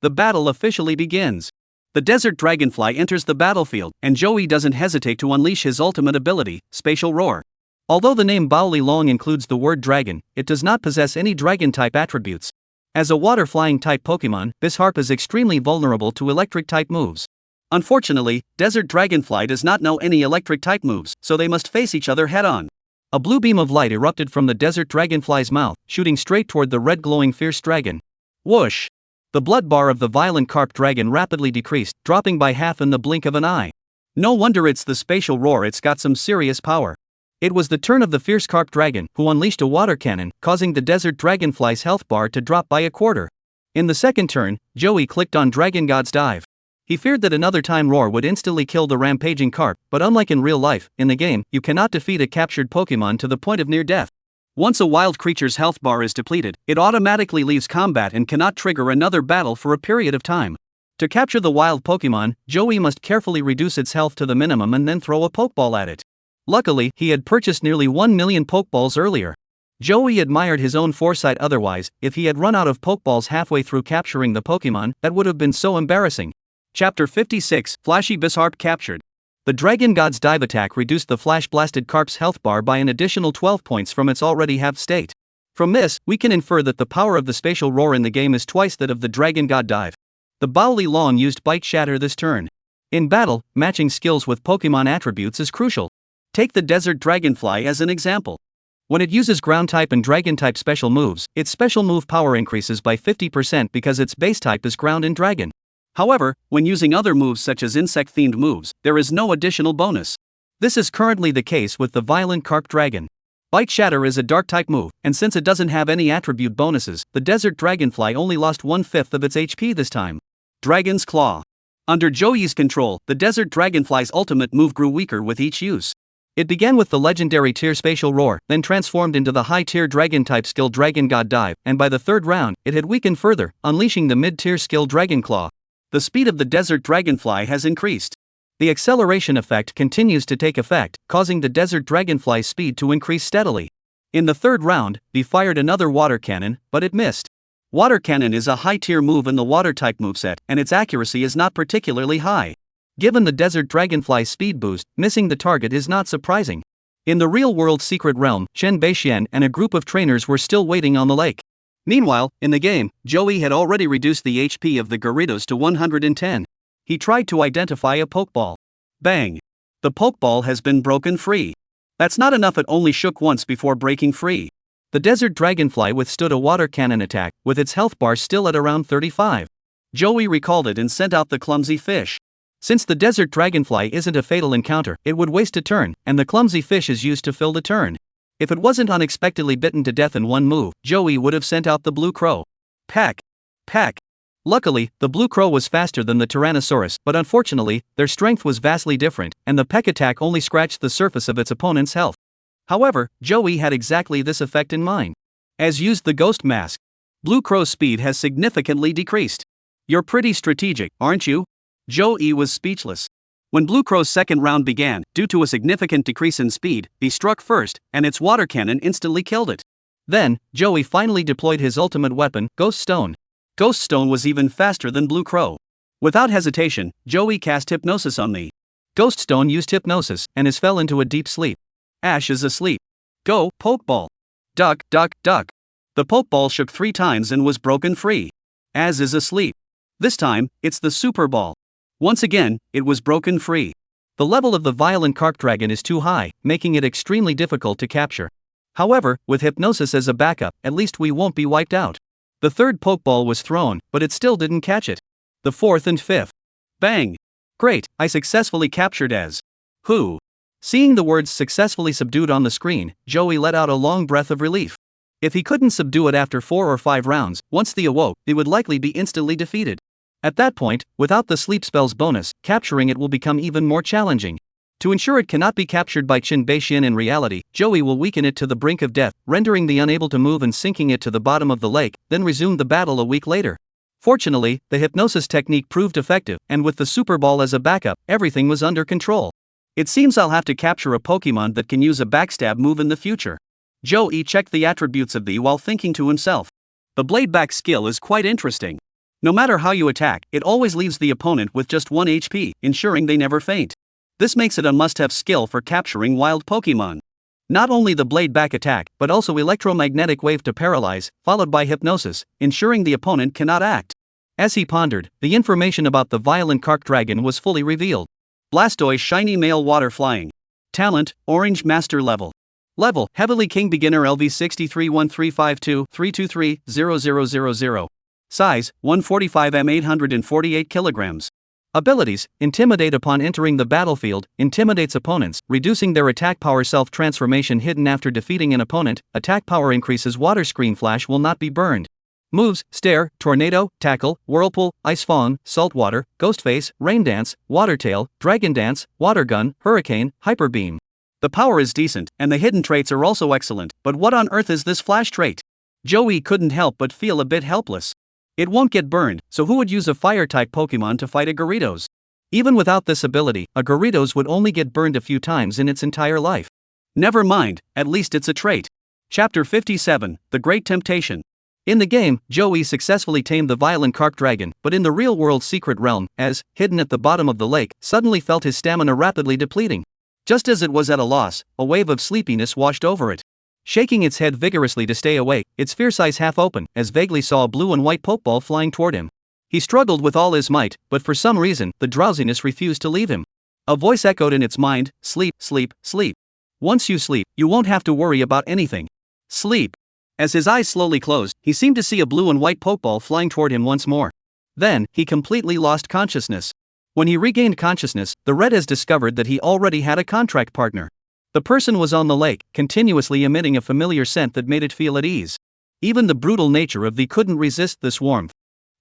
The battle officially begins. The Desert Dragonfly enters the battlefield, and Zhou Yi doesn't hesitate to unleash his ultimate ability, Spatial Roar. Although the name Bao Li Long includes the word dragon, it does not possess any dragon-type attributes. As a water-flying-type Pokemon, this harp is extremely vulnerable to electric-type moves. Unfortunately, Desert Dragonfly does not know any electric-type moves, so they must face each other head-on. A blue beam of light erupted from the Desert Dragonfly's mouth, shooting straight toward the red glowing fierce dragon. Whoosh! The blood bar of the violent Carp Dragon rapidly decreased, dropping by half in the blink of an eye. No wonder it's the Spatial Roar, it's got some serious power. It was the turn of the fierce Carp Dragon, who unleashed a water cannon, causing the Desert Dragonfly's health bar to drop by a quarter. In the second turn, Zhou Yi clicked on Dragon God's Dive. He feared that another time roar would instantly kill the rampaging carp, but unlike in real life, in the game, you cannot defeat a captured Pokemon to the point of near death. Once a wild creature's health bar is depleted, it automatically leaves combat and cannot trigger another battle for a period of time. To capture the wild Pokemon, Zhou Yi must carefully reduce its health to the minimum and then throw a Pokeball at it. Luckily, he had purchased nearly 1 million Pokeballs earlier. Joey admired his own foresight. Otherwise, if he had run out of Pokeballs halfway through capturing the Pokemon, that would have been so embarrassing. Chapter 56, Flashy Bisharp captured. The Dragon God's dive attack reduced the flash-blasted Carp's health bar by an additional 12 points from its already halved state. From this, we can infer that the power of the spatial roar in the game is twice that of the Dragon God dive. The Bowly Long used Bite Shatter this turn. In battle, matching skills with Pokemon attributes is crucial. Take the Desert Dragonfly as an example. When it uses Ground-type and Dragon-type special moves, its special move power increases by 50% because its base type is Ground and Dragon. However, when using other moves such as insect-themed moves, there is no additional bonus. This is currently the case with the Violent Carp Dragon. Bite Shatter is a Dark-type move, and since it doesn't have any attribute bonuses, the Desert Dragonfly only lost 1/5 of its HP this time. Dragon's Claw. Under Joey's control, the Desert Dragonfly's ultimate move grew weaker with each use. It began with the legendary tier Spatial Roar, then transformed into the high-tier Dragon-type skill Dragon God Dive, and by the third round, it had weakened further, unleashing the mid-tier skill Dragon Claw. The speed of the Desert Dragonfly has increased. The acceleration effect continues to take effect, causing the Desert Dragonfly's speed to increase steadily. In the third round, he fired another Water Cannon, but it missed. Water Cannon is a high-tier move in the Water-type moveset, and its accuracy is not particularly high. Given the Desert Dragonfly's speed boost, missing the target is not surprising. In the real-world Secret Realm, Chen Beixian and a group of trainers were still waiting on the lake. Meanwhile, in the game, Joey had already reduced the HP of the Gyarados to 110. He tried to identify a Pokeball. Bang! The Pokeball has been broken free. That's not enough, it only shook once before breaking free. The Desert Dragonfly withstood a Water Cannon attack, with its health bar still at around 35. Joey recalled it and sent out the Clumsy Fish. Since the Desert Dragonfly isn't a fatal encounter, it would waste a turn, and the Clumsy Fish is used to fill the turn. If it wasn't unexpectedly bitten to death in one move, Joey would have sent out the Blue Crow. Pack! Pack! Luckily, the Blue Crow was faster than the Tyrannosaurus, but unfortunately, their strength was vastly different, and the peck attack only scratched the surface of its opponent's health. However, Joey had exactly this effect in mind. As used the Ghost Mask, Blue Crow's speed has significantly decreased. You're pretty strategic, aren't you? Joey was speechless. When Blue Crow's second round began, due to a significant decrease in speed, he struck first, and its Water Cannon instantly killed it. Then, Joey finally deployed his ultimate weapon, Ghost Stone. Ghost Stone was even faster than Blue Crow. Without hesitation, Joey cast Hypnosis on the Ghost Stone used Hypnosis, and is fell into a deep sleep. Ash is asleep. Go, Pokeball! Duck, duck, duck! The Pokeball shook 3 times and was broken free. Az is asleep. This time, it's the Super Ball. Once again, it was broken free. The level of the Violent Carp Dragon is too high, making it extremely difficult to capture. However, with Hypnosis as a backup, at least we won't be wiped out. The third Pokeball was thrown, but it still didn't catch it. The fourth and fifth. Bang! Great, I successfully captured Az. Who? Seeing the words successfully subdued on the screen, Joey let out a long breath of relief. If he couldn't subdue it after 4 or 5 rounds, once they awoke, it would likely be instantly defeated. At that point, without the sleep spell's bonus, capturing it will become even more challenging. To ensure it cannot be captured by Chen Beixian in reality, Joey will weaken it to the brink of death, rendering the unable to move and sinking it to the bottom of the lake, then resume the battle a week later. Fortunately, the Hypnosis technique proved effective, and with the Super Ball as a backup, everything was under control. It seems I'll have to capture a Pokemon that can use a backstab move in the future. Joey checked the attributes of the while thinking to himself. The Blade Back skill is quite interesting. No matter how you attack, it always leaves the opponent with just 1 HP, ensuring they never faint. This makes it a must-have skill for capturing wild Pokemon. Not only the Blade Back attack, but also Electromagnetic Wave to paralyze, followed by Hypnosis, ensuring the opponent cannot act. As he pondered, the information about the Violent Carp Dragon was fully revealed. Blastoise Shiny Male Water Flying. Talent, Orange Master Level. Level, Heavily King Beginner LV 631352 323 0000. Size, 145 m 848 kilograms. Abilities, Intimidate upon entering the battlefield, intimidates opponents, reducing their attack power. Self-transformation hidden after defeating an opponent, attack power increases. Water Screen Flash will not be burned. Moves, Stare, Tornado, Tackle, Whirlpool, Ice Fawn, Saltwater, Ghostface, Rain Dance, Water Tail, Dragon Dance, Water Gun, Hurricane, Hyper Beam. The power is decent, and the hidden traits are also excellent, but what on earth is this flash trait? Joey couldn't help but feel a bit helpless. It won't get burned, so who would use a Fire-type Pokemon to fight a Gyarados? Even without this ability, a Gyarados would only get burned a few times in its entire life. Never mind, at least it's a trait. Chapter 57, The Great Temptation. In the game, Joey successfully tamed the violent Kark dragon, but in the real-world secret realm, as, hidden at the bottom of the lake, suddenly felt his stamina rapidly depleting. Just as it was at a loss, a wave of sleepiness washed over it. Shaking its head vigorously to stay awake, its fierce eyes half open, as vaguely saw a blue and white pokeball flying toward him. He struggled with all his might, but for some reason, the drowsiness refused to leave him. A voice echoed in its mind, "Sleep, sleep, sleep. Once you sleep, you won't have to worry about anything. Sleep." As his eyes slowly closed, he seemed to see a blue and white pokeball flying toward him once more. Then, he completely lost consciousness. When he regained consciousness, the Red has discovered that he already had a contract partner. The person was on the lake, continuously emitting a familiar scent that made it feel at ease. Even the brutal nature of the couldn't resist this warmth.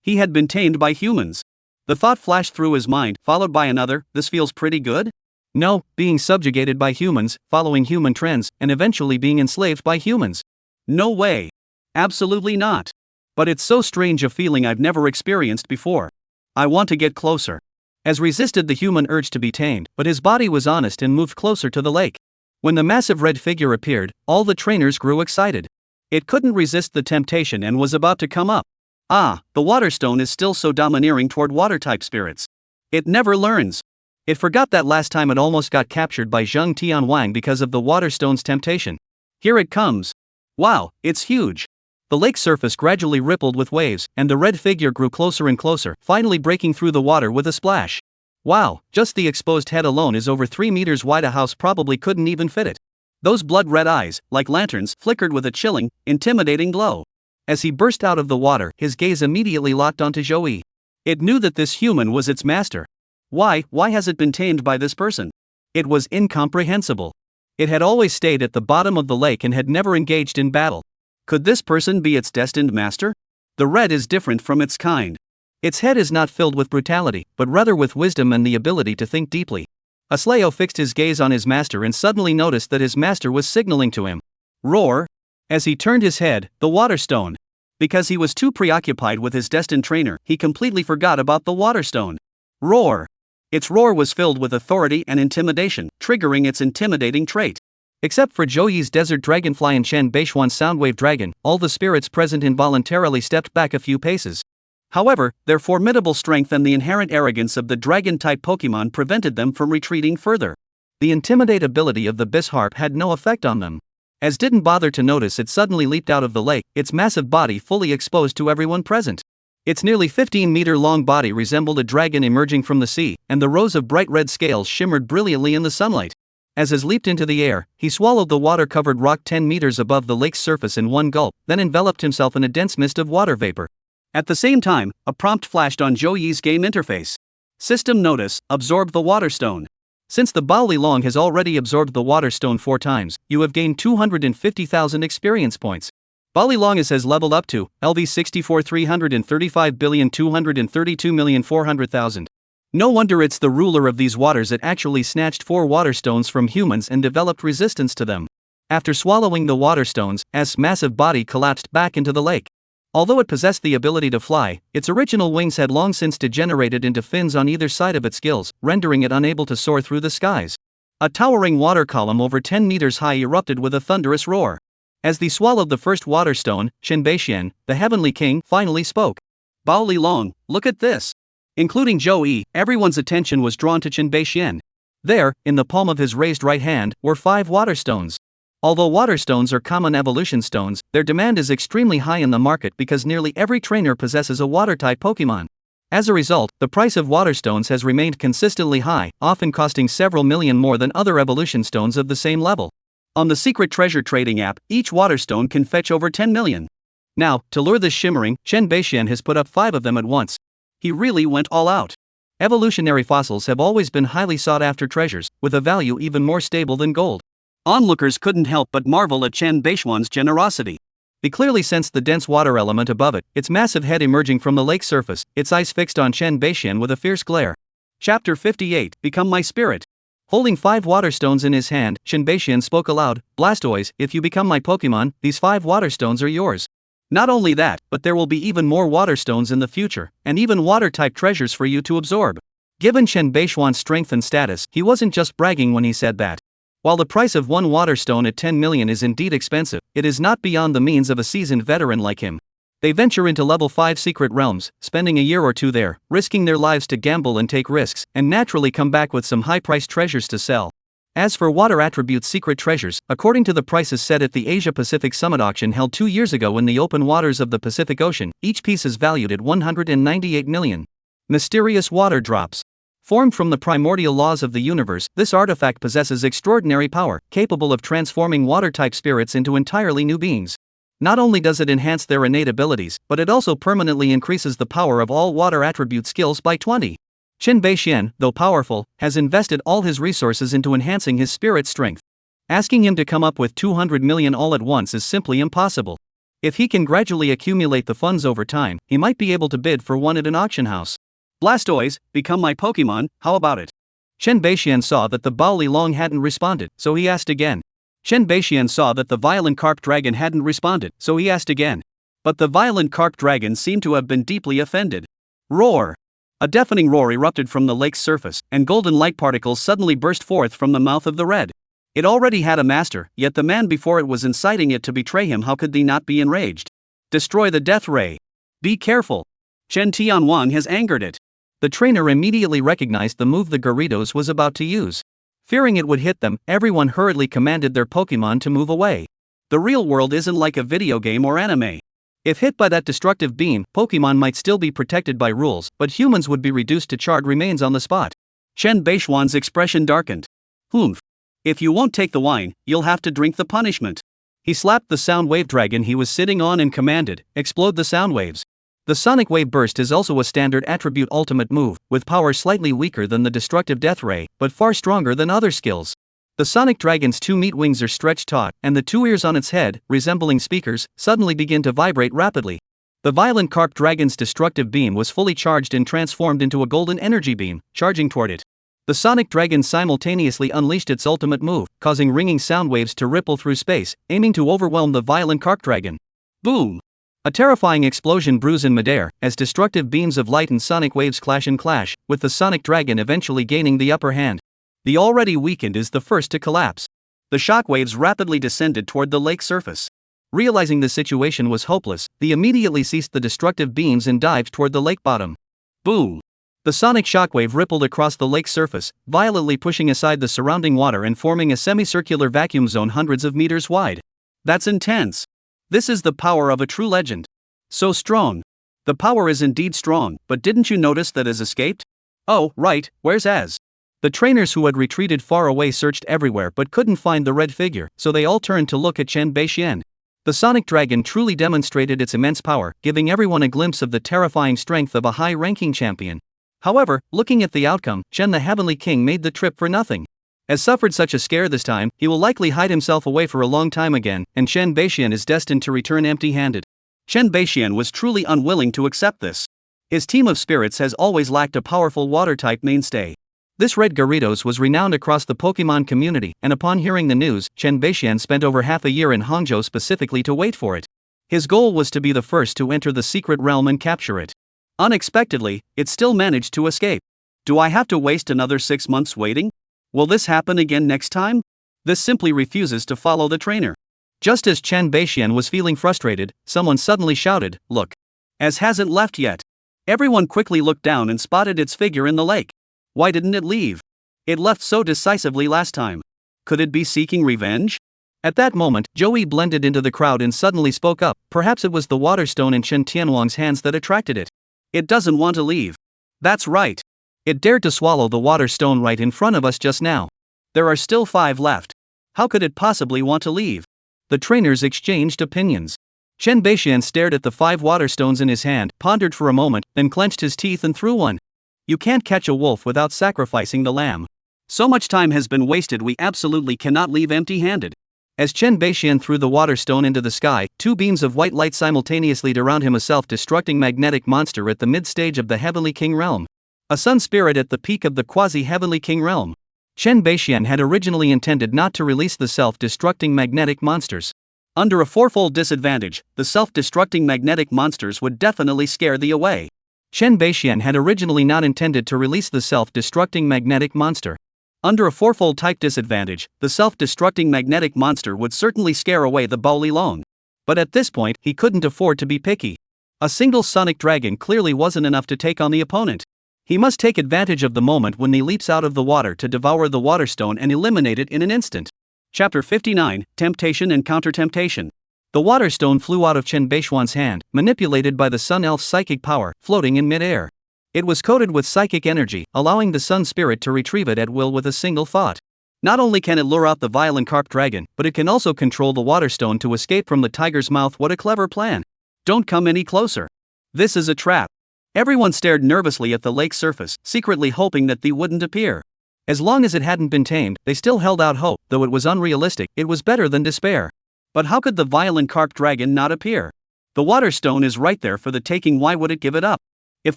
He had been tamed by humans. The thought flashed through his mind, followed by another, "This feels pretty good?" No, being subjugated by humans, following human trends, and eventually being enslaved by humans. No way. Absolutely not. But it's so strange a feeling I've never experienced before. I want to get closer. As resisted the human urge to be tamed, but his body was honest and moved closer to the lake. When the massive red figure appeared, all the trainers grew excited. It couldn't resist the temptation and was about to come up. Ah, the water stone is still so domineering toward water-type spirits. It never learns. It forgot that last time it almost got captured by Zheng Tianwang because of the water stone's temptation. Here it comes. Wow, it's huge. The lake surface gradually rippled with waves, and the red figure grew closer and closer, finally breaking through the water with a splash. Wow, just the exposed head alone is over 3 meters wide. A house probably couldn't even fit it. Those blood-red eyes, like lanterns, flickered with a chilling, intimidating glow. As he burst out of the water, his gaze immediately locked onto Joey. It knew that this human was its master. Why has it been tamed by this person? It was incomprehensible. It had always stayed at the bottom of the lake and had never engaged in battle. Could this person be its destined master? The Red is different from its kind. Its head is not filled with brutality, but rather with wisdom and the ability to think deeply. Aslao fixed his gaze on his master and suddenly noticed that his master was signaling to him. Roar! As he turned his head, the water stone. Because he was too preoccupied with his destined trainer, he completely forgot about the water stone. Roar! Its roar was filled with authority and intimidation, triggering its intimidating trait. Except for Joey's desert dragonfly and Chen Beishuan's soundwave dragon, all the spirits present involuntarily stepped back a few paces. However, their formidable strength and the inherent arrogance of the dragon-type Pokemon prevented them from retreating further. The intimidate ability of the Bisharp had no effect on them. As didn't bother to notice, it suddenly leaped out of the lake, its massive body fully exposed to everyone present. Its nearly 15-meter-long body resembled a dragon emerging from the sea, and the rows of bright red scales shimmered brilliantly in the sunlight. As it leaped into the air, he swallowed the water-covered rock 10 meters above the lake's surface in one gulp, then enveloped himself in a dense mist of water vapor. At the same time, a prompt flashed on Joey's game interface. System notice, absorb the water stone. Since the Bao Long has already absorbed the water stone 4 times, you have gained 250,000 experience points. Bao Long has leveled up to LV 64 335,232,400,000. No wonder it's the ruler of these waters. It actually snatched 4 water stones from humans and developed resistance to them. After swallowing the water stones, As's massive body collapsed back into the lake. Although it possessed the ability to fly, its original wings had long since degenerated into fins on either side of its gills, rendering it unable to soar through the skies. A towering water column over 10 meters high erupted with a thunderous roar. As they swallowed the first water stone, Shen Beishian, the Heavenly King, finally spoke. Bao Long, look at this. Including Joey, everyone's attention was drawn to Chen Beishian. There, in the palm of his raised right hand, were 5 water stones. Although water stones are common evolution stones, their demand is extremely high in the market because nearly every trainer possesses a water-type Pokemon. As a result, the price of water stones has remained consistently high, often costing several million more than other evolution stones of the same level. On the secret treasure trading app, each water stone can fetch over 10 million. Now, to lure this shimmering, Chen Beishian has put up 5 of them at once. He really went all out. Evolutionary fossils have always been highly sought-after treasures, with a value even more stable than gold. Onlookers couldn't help but marvel at Chen Beishuan's generosity. They clearly sensed the dense water element above it, its massive head emerging from the lake surface, its eyes fixed on Chen Beishian with a fierce glare. Chapter 58, Become My Spirit. Holding 5 water stones in his hand, Chen Beishian spoke aloud, Blastoise, if you become my Pokemon, these 5 water stones are yours. Not only that, but there will be even more water stones in the future, and even water-type treasures for you to absorb. Given Chen Beishuan's strength and status, he wasn't just bragging when he said that. While the price of one water stone at 10 million is indeed expensive, it is not beyond the means of a seasoned veteran like him. They venture into level 5 secret realms, spending a year or two there, risking their lives to gamble and take risks, and naturally come back with some high-priced treasures to sell. As for water attributes secret treasures, according to the prices set at the Asia-Pacific Summit auction held 2 years ago in the open waters of the Pacific Ocean, each piece is valued at 198 million. Mysterious water drops. Formed from the primordial laws of the universe, this artifact possesses extraordinary power, capable of transforming water-type spirits into entirely new beings. Not only does it enhance their innate abilities, but it also permanently increases the power of all water attribute skills by 20. Chen Beixian, though powerful, has invested all his resources into enhancing his spirit strength. Asking him to come up with 200 million all at once is simply impossible. If he can gradually accumulate the funds over time, he might be able to bid for one at an auction house. Blastoise, become my Pokemon, how about it? Chen Beixian saw that the Bao Li Long hadn't responded, so he asked again. Chen Beixian saw that the violent carp dragon hadn't responded, so he asked again. But the violent carp dragon seemed to have been deeply offended. Roar! A deafening roar erupted from the lake's surface, and golden light particles suddenly burst forth from the mouth of the red. It already had a master, yet the man before it was inciting it to betray him. How could they not be enraged? Destroy the death ray. Be careful. Chen Tianhuang has angered it. The trainer immediately recognized the move the Gyarados was about to use. Fearing it would hit them, everyone hurriedly commanded their Pokemon to move away. The real world isn't like a video game or anime. If hit by that destructive beam, Pokemon might still be protected by rules, but humans would be reduced to charred remains on the spot. Chen Beixian's expression darkened. Humph. If you won't take the wine, you'll have to drink the punishment. He slapped the sound wave dragon he was sitting on and commanded, explode the sound waves. The Sonic Wave Burst is also a standard attribute ultimate move, with power slightly weaker than the destructive Death Ray, but far stronger than other skills. The Sonic Dragon's 2 meat wings are stretched taut, and the 2 ears on its head, resembling speakers, suddenly begin to vibrate rapidly. The violent Carp Dragon's destructive beam was fully charged and transformed into a golden energy beam, charging toward it. The Sonic Dragon simultaneously unleashed its ultimate move, causing ringing sound waves to ripple through space, aiming to overwhelm the violent Carp Dragon. Boom! A terrifying explosion brews in midair, as destructive beams of light and sonic waves clash and clash, with the Sonic Dragon eventually gaining the upper hand. The already weakened is the first to collapse. The shockwaves rapidly descended toward the lake surface. Realizing the situation was hopeless, they immediately ceased the destructive beams and dived toward the lake bottom. Boom! The sonic shockwave rippled across the lake's surface, violently pushing aside the surrounding water and forming a semicircular vacuum zone hundreds of meters wide. That's intense. This is the power of a true legend. So strong. The power is indeed strong, but didn't you notice that Az escaped? Oh, right, where's Az? The trainers who had retreated far away searched everywhere but couldn't find the red figure, so they all turned to look at Chen Beixian. The Sonic Dragon truly demonstrated its immense power, giving everyone a glimpse of the terrifying strength of a high-ranking champion. However, looking at the outcome, Chen the Heavenly King made the trip for nothing. As suffered such a scare this time, he will likely hide himself away for a long time again, and Chen Beixian is destined to return empty-handed. Chen Beixian was truly unwilling to accept this. His team of spirits has always lacked a powerful water-type mainstay. This red Gyarados was renowned across the Pokemon community, and upon hearing the news, Chen Beixian spent over half a year in Hangzhou specifically to wait for it. His goal was to be the first to enter the secret realm and capture it. Unexpectedly, it still managed to escape. Do I have to waste another 6 months waiting? Will this happen again next time? This simply refuses to follow the trainer. Just as Chen Beixian was feeling frustrated, someone suddenly shouted, "Look! Az hasn't left yet." Everyone quickly looked down and spotted its figure in the lake. Why didn't it leave? It left so decisively last time. Could it be seeking revenge? At that moment, Joey blended into the crowd and suddenly spoke up. Perhaps it was the water stone in Chen Tianhuang's hands that attracted it. It doesn't want to leave. That's right. It dared to swallow the water stone right in front of us just now. There are still 5 left. How could it possibly want to leave? The trainers exchanged opinions. Chen Beixian stared at the 5 water stones in his hand, pondered for a moment, then clenched his teeth and threw one. You can't catch a wolf without sacrificing the lamb. So much time has been wasted, we absolutely cannot leave empty-handed. As Chen Beixian threw the water stone into the sky, 2 beams of white light simultaneously around him, a self-destructing magnetic monster at the mid-stage of the Heavenly King realm. A sun spirit at the peak of the quasi-Heavenly King realm. Chen Beixian had originally intended not to release the self-destructing magnetic monsters. Under a 4-fold disadvantage, the self-destructing magnetic monsters would definitely scare the away. Chen Beixian had originally not intended to release the self-destructing magnetic monster. Under a fourfold type disadvantage, the self-destructing magnetic monster would certainly scare away the Baolilong. But at this point, he couldn't afford to be picky. A single sonic dragon clearly wasn't enough to take on the opponent. He must take advantage of the moment when he leaps out of the water to devour the water stone and eliminate it in an instant. Chapter 59, Temptation and Counter-Temptation. The water stone flew out of Chen Beishuan's hand, manipulated by the Sun Elf's psychic power, floating in mid-air. It was coated with psychic energy, allowing the Sun Spirit to retrieve it at will with a single thought. Not only can it lure out the violent carp dragon, but it can also control the water stone to escape from the tiger's mouth. What a clever plan. Don't come any closer. This is a trap. Everyone stared nervously at the lake's surface, secretly hoping that they wouldn't appear. As long as it hadn't been tamed, they still held out hope. Though it was unrealistic, it was better than despair. But how could the violent carp dragon not appear? The water stone is right there for the taking. Why would it give it up? If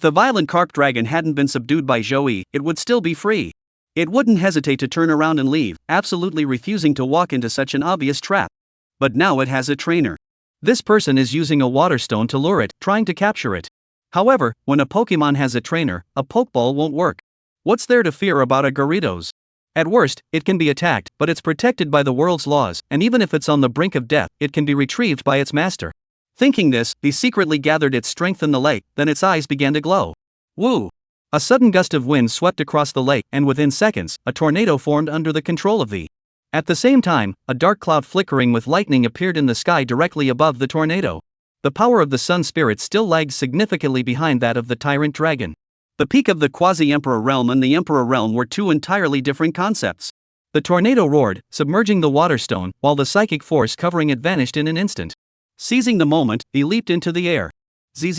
the violent carp dragon hadn't been subdued by Joey, it would still be free. It wouldn't hesitate to turn around and leave, absolutely refusing to walk into such an obvious trap. But now it has a trainer. This person is using a water stone to lure it, trying to capture it. However, when a Pokemon has a trainer, a Pokeball won't work. What's there to fear about a Gyarados? At worst, it can be attacked, but it's protected by the world's laws, and even if it's on the brink of death, it can be retrieved by its master. Thinking this, he secretly gathered its strength in the lake, then its eyes began to glow. Woo! A sudden gust of wind swept across the lake, and within seconds, a tornado formed under the control of the. At the same time, a dark cloud flickering with lightning appeared in the sky directly above the tornado. The power of the Sun Spirit still lagged significantly behind that of the Tyrant Dragon. The peak of the Quasi-Emperor Realm and the Emperor Realm were two entirely different concepts. The tornado roared, submerging the water stone, while the psychic force covering it vanished in an instant. Seizing the moment, he leaped into the air. As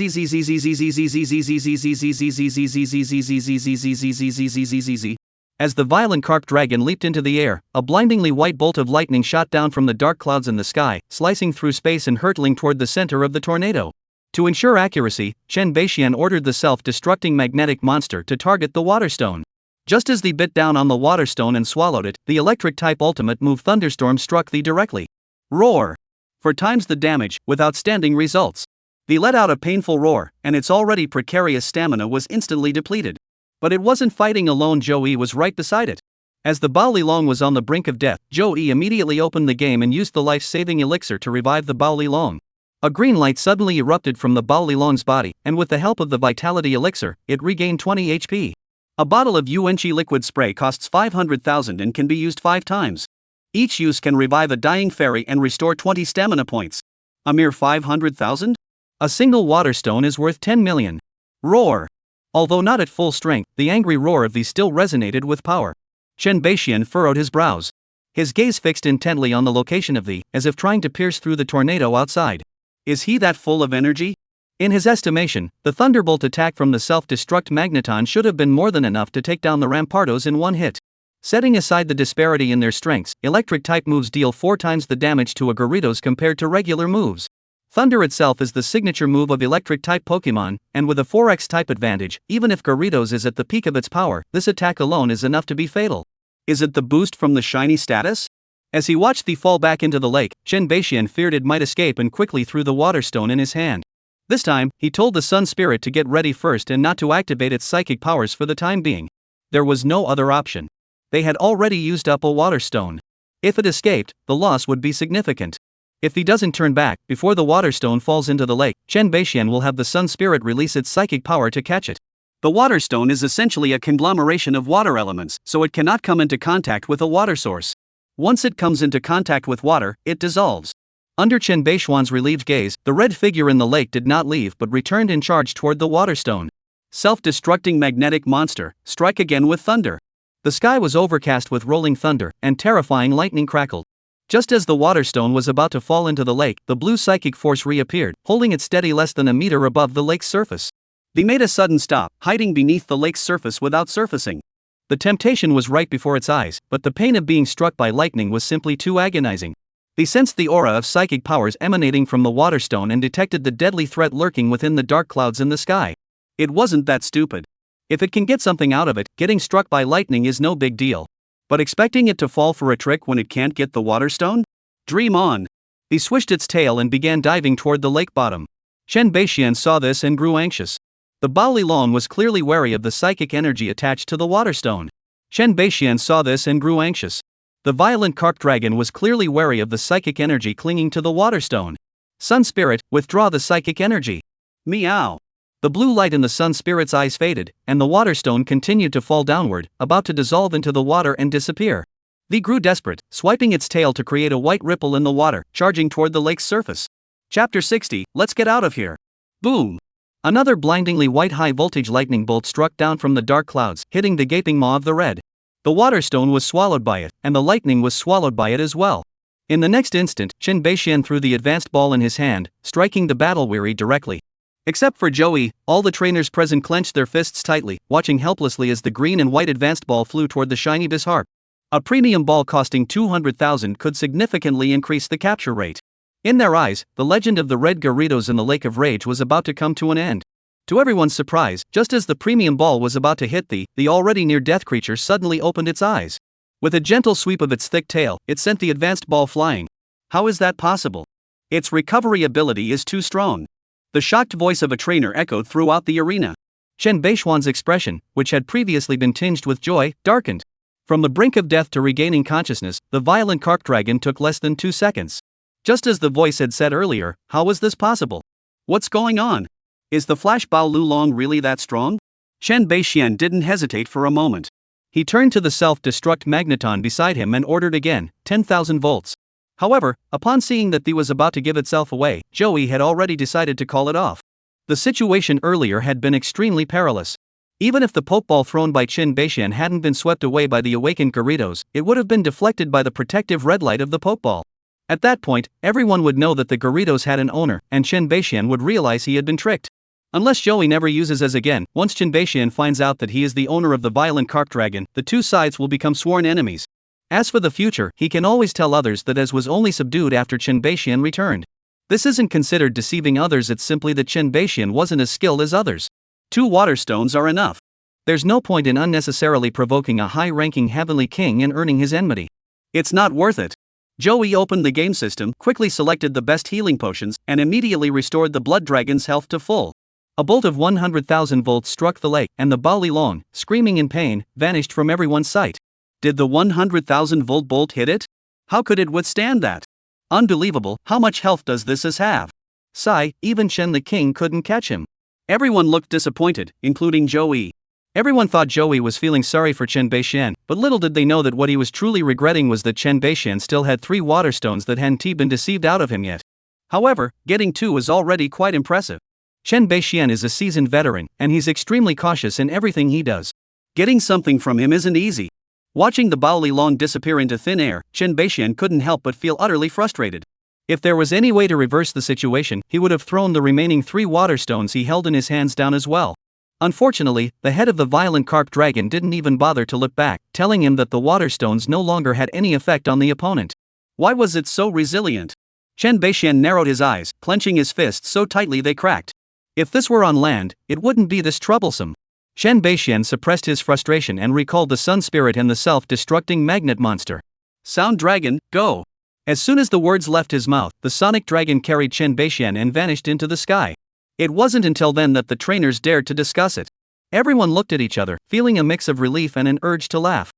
the violent carp dragon leaped into the air, a blindingly white bolt of lightning shot down from the dark clouds in the sky, slicing through space and hurtling toward the center of the tornado. To ensure accuracy, Chen Beishuan ordered the self-destructing magnetic monster to target the water stone. Just as they bit down on the water stone and swallowed it, the electric-type ultimate move Thunderstorm struck thee directly. Roar! 4 times the damage, with outstanding results. They let out a painful roar, and its already precarious stamina was instantly depleted. But it wasn't fighting alone. Joey was right beside it. As the Baolilong was on the brink of death, Joey immediately opened the game and used the life-saving elixir to revive the Baolilong. A green light suddenly erupted from the Baolilong's body, and with the help of the vitality elixir, it regained 20 HP. A bottle of Yuanqi liquid spray costs 500,000 and can be used 5 times. Each use can revive a dying fairy and restore 20 stamina points. A mere 500,000? A single water stone is worth 10 million. Roar! Although not at full strength, the angry roar of these still resonated with power. Chen Beishuan furrowed his brows. His gaze fixed intently on the location of the, as if trying to pierce through the tornado outside. Is he that full of energy? In his estimation, the thunderbolt attack from the self-destruct magneton should have been more than enough to take down the Rampardos in one hit. Setting aside the disparity in their strengths, electric-type moves deal 4 times the damage to a Gyarados compared to regular moves. Thunder itself is the signature move of electric-type Pokemon, and with a 4x type advantage, even if Gyarados is at the peak of its power, this attack alone is enough to be fatal. Is it the boost from the shiny status? As he watched the fall back into the lake, Chen Beishuan feared it might escape and quickly threw the water stone in his hand. This time, he told the Sun Spirit to get ready first and not to activate its psychic powers for the time being. There was no other option. They had already used up a water stone. If it escaped, the loss would be significant. If he doesn't turn back before the water stone falls into the lake, Chen Beishuan will have the Sun Spirit release its psychic power to catch it. The water stone is essentially a conglomeration of water elements, so it cannot come into contact with a water source. Once it comes into contact with water, it dissolves. Under Chen Beishuan's relieved gaze, the red figure in the lake did not leave but returned in charge toward the water stone. Self-destructing magnetic monster, strike again with thunder. The sky was overcast with rolling thunder, and terrifying lightning crackled. Just as the water stone was about to fall into the lake, the blue psychic force reappeared, holding it steady less than a meter above the lake's surface. They made a sudden stop, hiding beneath the lake's surface without surfacing. The temptation was right before its eyes, but the pain of being struck by lightning was simply too agonizing. They sensed the aura of psychic powers emanating from the water stone and detected the deadly threat lurking within the dark clouds in the sky. It wasn't that stupid. If it can get something out of it, getting struck by lightning is no big deal. But expecting it to fall for a trick when it can't get the water stone? Dream on. He swished its tail and began diving toward the lake bottom. Chen Beishuan saw this and grew anxious. The Baolilong was clearly wary of the psychic energy attached to the water stone. Chen Beixian saw this and grew anxious. The violent carp dragon was clearly wary of the psychic energy clinging to the water stone. Sun Spirit, withdraw the psychic energy. Meow. The blue light in the Sun Spirit's eyes faded, and the water stone continued to fall downward, about to dissolve into the water and disappear. The grew desperate, swiping its tail to create a white ripple in the water, charging toward the lake's surface. Chapter 60, let's get out of here. Boom. Another blindingly white high-voltage lightning bolt struck down from the dark clouds, hitting the gaping maw of the red. The water stone was swallowed by it, and the lightning was swallowed by it as well. In the next instant, Chen Beixian threw the advanced ball in his hand, striking the battle-weary directly. Except for Joey, all the trainers present clenched their fists tightly, watching helplessly as the green and white advanced ball flew toward the shiny Bisharp. A premium ball costing 200,000 could significantly increase the capture rate. In their eyes, the legend of the red Gyarados in the Lake of Rage was about to come to an end. To everyone's surprise, just as the premium ball was about to hit the already near-death creature suddenly opened its eyes. With a gentle sweep of its thick tail, it sent the advanced ball flying. How is that possible? Its recovery ability is too strong. The shocked voice of a trainer echoed throughout the arena. Chen Beixian's expression, which had previously been tinged with joy, darkened. From the brink of death to regaining consciousness, the violent carp dragon took less than 2 seconds. Just as the voice had said earlier, how was this possible? What's going on? Is the Flash Bao Lulong really that strong? Chen Beixian didn't hesitate for a moment. He turned to the self-destruct magneton beside him and ordered again, 10,000 volts. However, upon seeing that the was about to give itself away, Joey had already decided to call it off. The situation earlier had been extremely perilous. Even if the poke ball thrown by Chen Beixian hadn't been swept away by the awakened Gyarados, it would have been deflected by the protective red light of the poke ball. At that point, everyone would know that the Gyarados had an owner, and Chen Beixian would realize he had been tricked. Unless Joey never uses as again, once Chen Beixian finds out that he is the owner of the violent carp dragon, the two sides will become sworn enemies. As for the future, he can always tell others that Az was only subdued after Chen Beixian returned. This isn't considered deceiving others, it's simply that Chen Beixian wasn't as skilled as others. 2 water stones are enough. There's no point in unnecessarily provoking a high-ranking heavenly king and earning his enmity. It's not worth it. Joey opened the game system, quickly selected the best healing potions, and immediately restored the blood dragon's health to full. A bolt of 100,000 volts struck the lake, and the Bao Lilong, screaming in pain, vanished from everyone's sight. Did the 100,000 volt bolt hit it? How could it withstand that? Unbelievable, how much health does this Az have? Sigh, even Chen the king couldn't catch him. Everyone looked disappointed, including Joey. Everyone thought Joey was feeling sorry for Chen Beixian, but little did they know that what he was truly regretting was that Chen Beixian still had 3 water stones that hadn't been deceived out of him yet. However, getting 2 was already quite impressive. Chen Beixian is a seasoned veteran, and he's extremely cautious in everything he does. Getting something from him isn't easy. Watching the Bao Lilong disappear into thin air, Chen Beixian couldn't help but feel utterly frustrated. If there was any way to reverse the situation, he would have thrown the remaining 3 water stones he held in his hands down as well. Unfortunately, the head of the violent carp dragon didn't even bother to look back, telling him that the water stones no longer had any effect on the opponent. Why was it so resilient? Chen Beixian narrowed his eyes, clenching his fists so tightly they cracked. If this were on land, it wouldn't be this troublesome. Chen Beixian suppressed his frustration and recalled the Sun Spirit and the self-destructing magnet monster. Sound Dragon, go! As soon as the words left his mouth, the sonic dragon carried Chen Beixian and vanished into the sky. It wasn't until then that the trainers dared to discuss it. Everyone looked at each other, feeling a mix of relief and an urge to laugh.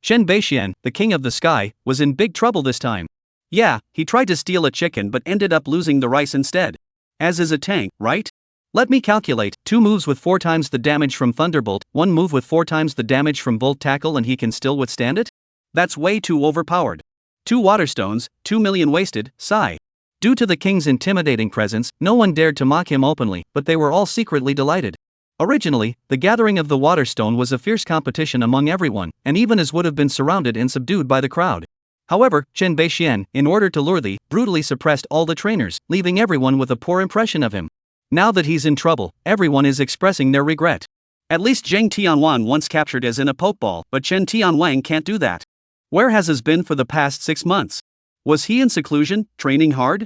Chen Beixian, the king of the sky, was in big trouble this time. Yeah, he tried to steal a chicken but ended up losing the rice instead. Az is a tank, right? Let me calculate, 2 moves with 4 times the damage from Thunderbolt, 1 move with 4 times the damage from Volt Tackle, and he can still withstand it? That's way too overpowered. 2 water stones, 2 million wasted, sigh. Due to the king's intimidating presence, no one dared to mock him openly, but they were all secretly delighted. Originally, the gathering of the water stone was a fierce competition among everyone, and even Az would have been surrounded and subdued by the crowd. However, Chen Beixian, in order to lure the, brutally suppressed all the trainers, leaving everyone with a poor impression of him. Now that he's in trouble, everyone is expressing their regret. At least Zheng Tianwan once captured Az in a pokeball, but Chen Tianwang can't do that. Where has Az been for the past 6 months? Was he in seclusion, training hard?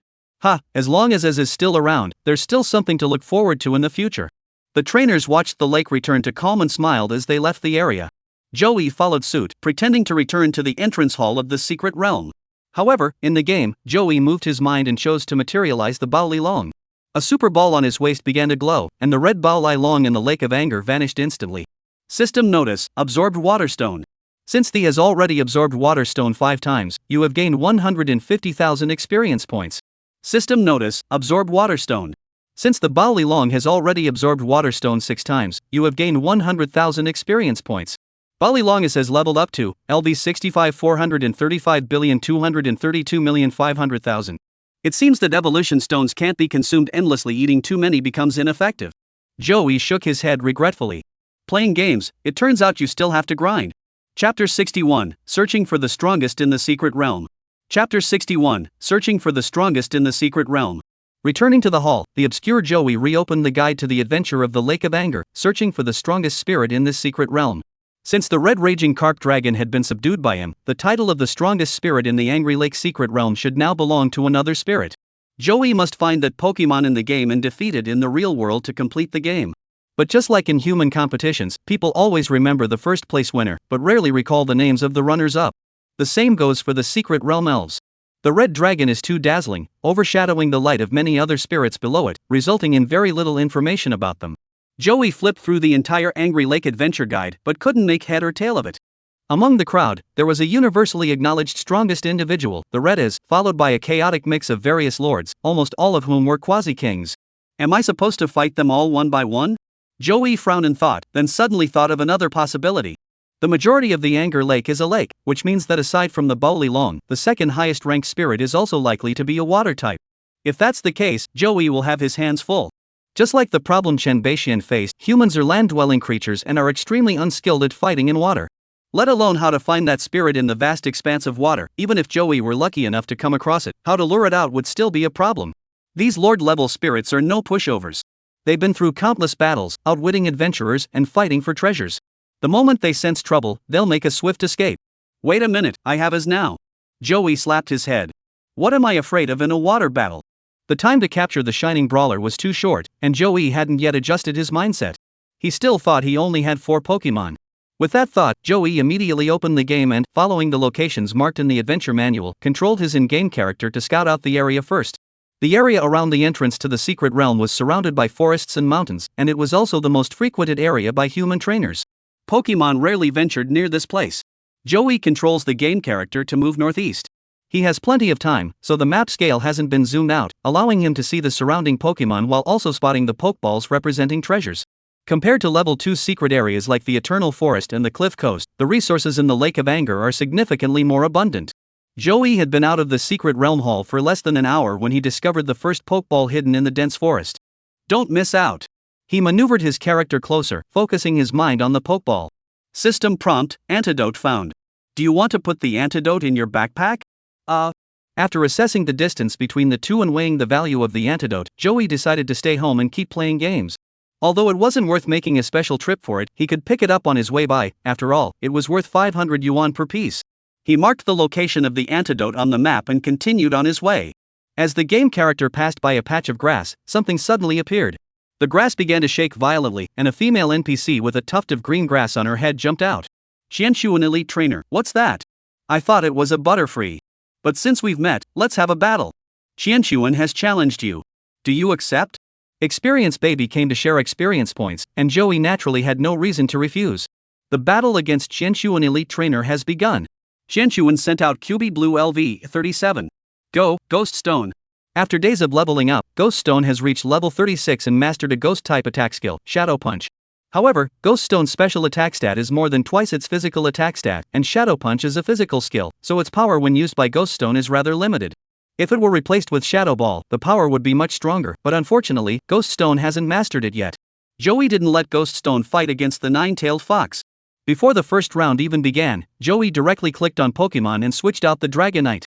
As long as Az is still around, there's still something to look forward to in the future. The trainers watched the lake return to calm and smiled as they left the area. Joey followed suit, pretending to return to the entrance hall of the secret realm. However, in the game, Joey moved his mind and chose to materialize the Bao Lilong. A super ball on his waist began to glow, and the red Bao Lilong in the lake of anger vanished instantly. System notice, absorbed water stone. Since Thea has already absorbed Water Stone 5 times, you have gained 150,000 experience points. System notice, absorb Water Stone. Since the Bao Long has already absorbed Water Stone 6 times, you have gained 100,000 experience points. Bao Long has leveled up to LV 65 435,232,500,000. It seems that evolution stones can't be consumed endlessly. Eating too many becomes ineffective. Joey shook his head regretfully. Playing games, it turns out you still have to grind. Chapter 61, Searching for the Strongest in the Secret Realm. Chapter 61, Searching for the Strongest in the Secret Realm. Returning to the hall, the obscure Joey reopened the guide to the adventure of the Lake of Anger, searching for the strongest spirit in this secret realm. Since the red raging carp dragon had been subdued by him, the title of the strongest spirit in the Angry Lake secret realm should now belong to another spirit. Joey must find that Pokemon in the game and defeat it in the real world to complete the game. But just like in human competitions, people always remember the first place winner, but rarely recall the names of the runners-up. The same goes for the secret realm elves. The red dragon is too dazzling, overshadowing the light of many other spirits below it, resulting in very little information about them. Joey flipped through the entire Angry Lake adventure guide but couldn't make head or tail of it. Among the crowd, there was a universally acknowledged strongest individual, the Red is, followed by a chaotic mix of various lords, almost all of whom were quasi-kings. Am I supposed to fight them all one by one? Joey frowned in thought, then suddenly thought of another possibility. The majority of the Anger Lake is a lake, which means that aside from the Bao Long, the second highest ranked spirit is also likely to be a water type. If that's the case, Joey will have his hands full. Just like the problem Chen Beixian faced, humans are land-dwelling creatures and are extremely unskilled at fighting in water. Let alone how to find that spirit in the vast expanse of water. Even if Joey were lucky enough to come across it, how to lure it out would still be a problem. These Lord-level spirits are no pushovers. They've been through countless battles, outwitting adventurers and fighting for treasures. The moment they sense trouble, they'll make a swift escape. Wait a minute, I have as now. Joey slapped his head. What am I afraid of in a water battle? The time to capture the shining brawler was too short, and Joey hadn't yet adjusted his mindset. He still thought he only had 4 Pokemon. With that thought, Joey immediately opened the game and, following the locations marked in the adventure manual, controlled his in-game character to scout out the area first. The area around the entrance to the secret realm was surrounded by forests and mountains, and it was also the most frequented area by human trainers. Pokemon rarely ventured near this place. Joey controls the game character to move northeast. He has plenty of time, so the map scale hasn't been zoomed out, allowing him to see the surrounding Pokemon while also spotting the Pokeballs representing treasures. Compared to level 2 secret areas like the Eternal Forest and the Cliff Coast, the resources in the Lake of Anger are significantly more abundant. Joey had been out of the secret realm hall for less than an hour when he discovered the first Pokeball hidden in the dense forest. Don't miss out. He maneuvered his character closer, focusing his mind on the Pokeball. System prompt, antidote found. Do you want to put the antidote in your backpack? After assessing the distance between the two and weighing the value of the antidote, Joey decided to stay home and keep playing games. Although it wasn't worth making a special trip for it, he could pick it up on his way by. After all, it was worth 500 yuan per piece. He marked the location of the antidote on the map and continued on his way. As the game character passed by a patch of grass, something suddenly appeared. The grass began to shake violently, and a female NPC with a tuft of green grass on her head jumped out. Qianshu, an elite trainer, what's that? I thought it was a Butterfree. But since we've met, let's have a battle. Qianshuan has challenged you. Do you accept? Experience Baby came to share experience points, and Joey naturally had no reason to refuse. The battle against Qianshuan elite trainer has begun. Qianshuan sent out QB Blue LV 37. Go, Ghost Stone. After days of leveling up, Ghost Stone has reached level 36 and mastered a Ghost-type attack skill, Shadow Punch. However, Ghost Stone's special attack stat is more than twice its physical attack stat, and Shadow Punch is a physical skill, so its power when used by Ghost Stone is rather limited. If it were replaced with Shadow Ball, the power would be much stronger, but unfortunately, Ghost Stone hasn't mastered it yet. Joey didn't let Ghost Stone fight against the nine-tailed fox. Before the first round even began, Joey directly clicked on Pokemon and switched out the Dragonite.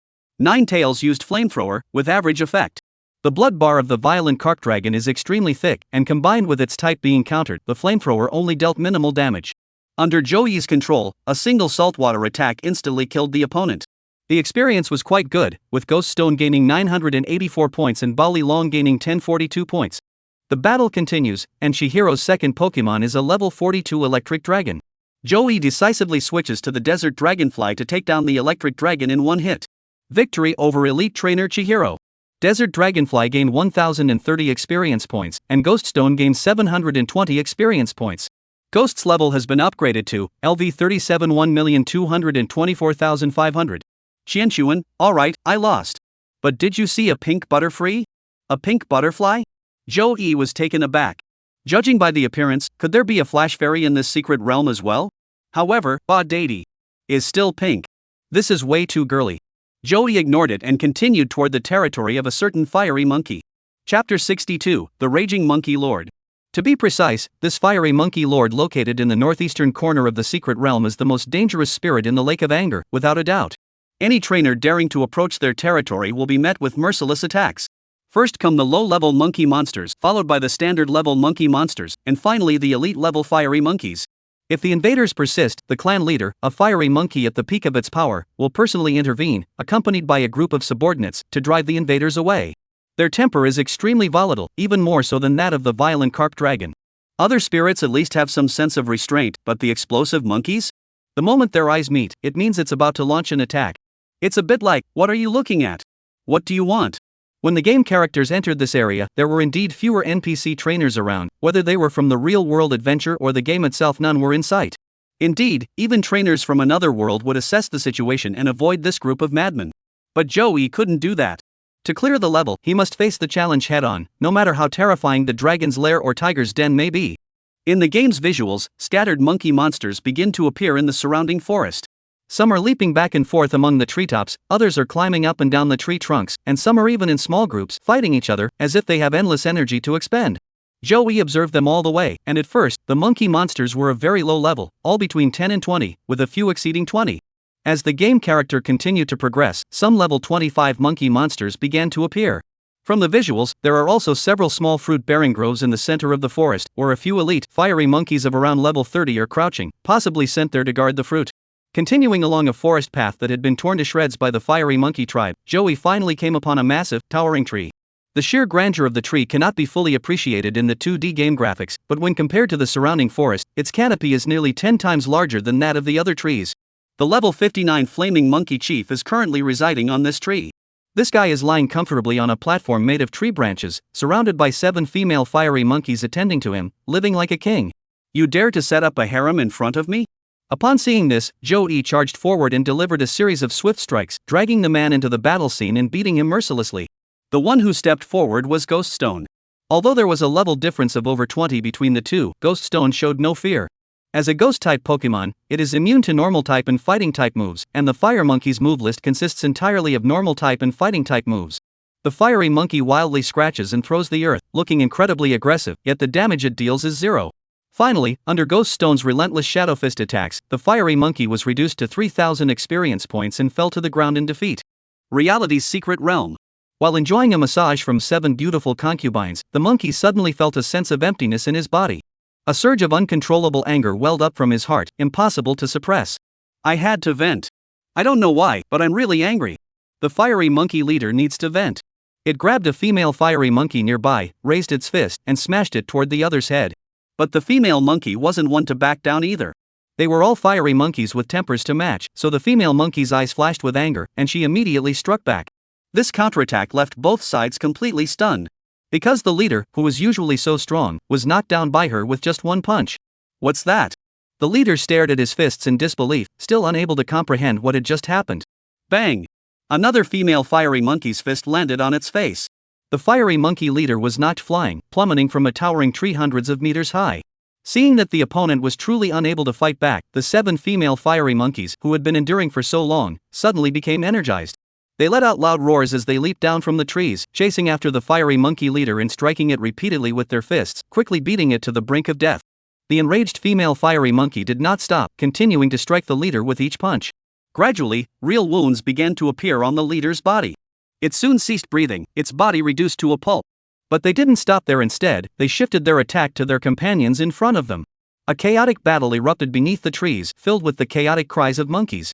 Ninetales used Flamethrower, with average effect. The blood bar of the violent Carp Dragon is extremely thick, and combined with its type being countered, the Flamethrower only dealt minimal damage. Under Joey's control, a single saltwater attack instantly killed the opponent. The experience was quite good, with Ghost Stone gaining 984 points and Bao Long gaining 1042 points. The battle continues, and Chihiro's second Pokemon is a level 42 Electric Dragon. Joey decisively switches to the Desert Dragonfly to take down the Electric Dragon in one hit. Victory over Elite Trainer Chihiro. Desert Dragonfly gained 1030 experience points, and Ghost Stone gained 720 experience points. Ghost's level has been upgraded to LV 37 1,224,500. Qianquan, alright, I lost. But did you see a pink butterfly? A pink butterfly? Zhou Yi was taken aback. Judging by the appearance, could there be a flash fairy in this secret realm as well? However, Ba Deity is still pink. This is way too girly. Zhou Yi ignored it and continued toward the territory of a certain fiery monkey. Chapter 62, The Raging Monkey Lord. To be precise, this fiery monkey lord located in the northeastern corner of the secret realm is the most dangerous spirit in the Lake of Anger, without a doubt. Any trainer daring to approach their territory will be met with merciless attacks. First come the low-level monkey monsters, followed by the standard-level monkey monsters, and finally the elite-level fiery monkeys. If the invaders persist, the clan leader, a fiery monkey at the peak of its power, will personally intervene, accompanied by a group of subordinates, to drive the invaders away. Their temper is extremely volatile, even more so than that of the violent carp dragon. Other spirits at least have some sense of restraint, but the explosive monkeys? The moment their eyes meet, it means it's about to launch an attack. It's a bit like, what are you looking at? What do you want? When the game characters entered this area, there were indeed fewer NPC trainers around, whether they were from the real-world adventure or the game itself, none were in sight. Indeed, even trainers from another world would assess the situation and avoid this group of madmen. But Zhou Yi couldn't do that. To clear the level, he must face the challenge head-on, no matter how terrifying the dragon's lair or tiger's den may be. In the game's visuals, scattered monkey monsters begin to appear in the surrounding forest. Some are leaping back and forth among the treetops, others are climbing up and down the tree trunks, and some are even in small groups, fighting each other, as if they have endless energy to expend. Zhou Yi observed them all the way, and at first, the monkey monsters were of very low level, all between 10 and 20, with a few exceeding 20. As the game character continued to progress, some level 25 monkey monsters began to appear. From the visuals, there are also several small fruit-bearing groves in the center of the forest, where a few elite, fiery monkeys of around level 30 are crouching, possibly sent there to guard the fruit. Continuing along a forest path that had been torn to shreds by the fiery monkey tribe, Zhou Yi finally came upon a massive, towering tree. The sheer grandeur of the tree cannot be fully appreciated in the 2D game graphics, but when compared to the surrounding forest, its canopy is nearly 10 times larger than that of the other trees. The level 59 flaming monkey chief is currently residing on this tree. This guy is lying comfortably on a platform made of tree branches, surrounded by 7 female fiery monkeys attending to him, living like a king. You dare to set up a harem in front of me? Upon seeing this, Zhou Yi charged forward and delivered a series of swift strikes, dragging the man into the battle scene and beating him mercilessly. The one who stepped forward was Ghoststone. Although there was a level difference of over 20 between the two, Ghoststone showed no fear. As a ghost-type Pokemon, it is immune to normal-type and fighting-type moves, and the Fire Monkey's move list consists entirely of normal-type and fighting-type moves. The fiery monkey wildly scratches and throws the earth, looking incredibly aggressive, yet the damage it deals is 0. Finally, under Ghoststone's relentless Shadow Fist attacks, the fiery monkey was reduced to 3,000 experience points and fell to the ground in defeat. Reality's secret realm. While enjoying a massage from 7 beautiful concubines, the monkey suddenly felt a sense of emptiness in his body. A surge of uncontrollable anger welled up from his heart, impossible to suppress. I had to vent. I don't know why, but I'm really angry. The fiery monkey leader needs to vent. It grabbed a female fiery monkey nearby, raised its fist, and smashed it toward the other's head. But the female monkey wasn't one to back down either. They were all fiery monkeys with tempers to match, so the female monkey's eyes flashed with anger, and she immediately struck back. This counterattack left both sides completely stunned. Because the leader, who was usually so strong, was knocked down by her with just one punch. What's that? The leader stared at his fists in disbelief, still unable to comprehend what had just happened. Bang! Another female fiery monkey's fist landed on its face. The fiery monkey leader was knocked flying, plummeting from a towering tree hundreds of meters high. Seeing that the opponent was truly unable to fight back, the 7 female fiery monkeys, who had been enduring for so long, suddenly became energized. They let out loud roars as they leaped down from the trees, chasing after the fiery monkey leader and striking it repeatedly with their fists, quickly beating it to the brink of death. The enraged female fiery monkey did not stop, continuing to strike the leader with each punch. Gradually, real wounds began to appear on the leader's body. It soon ceased breathing, its body reduced to a pulp. But they didn't stop there. Instead, they shifted their attack to their companions in front of them. A chaotic battle erupted beneath the trees, filled with the chaotic cries of monkeys.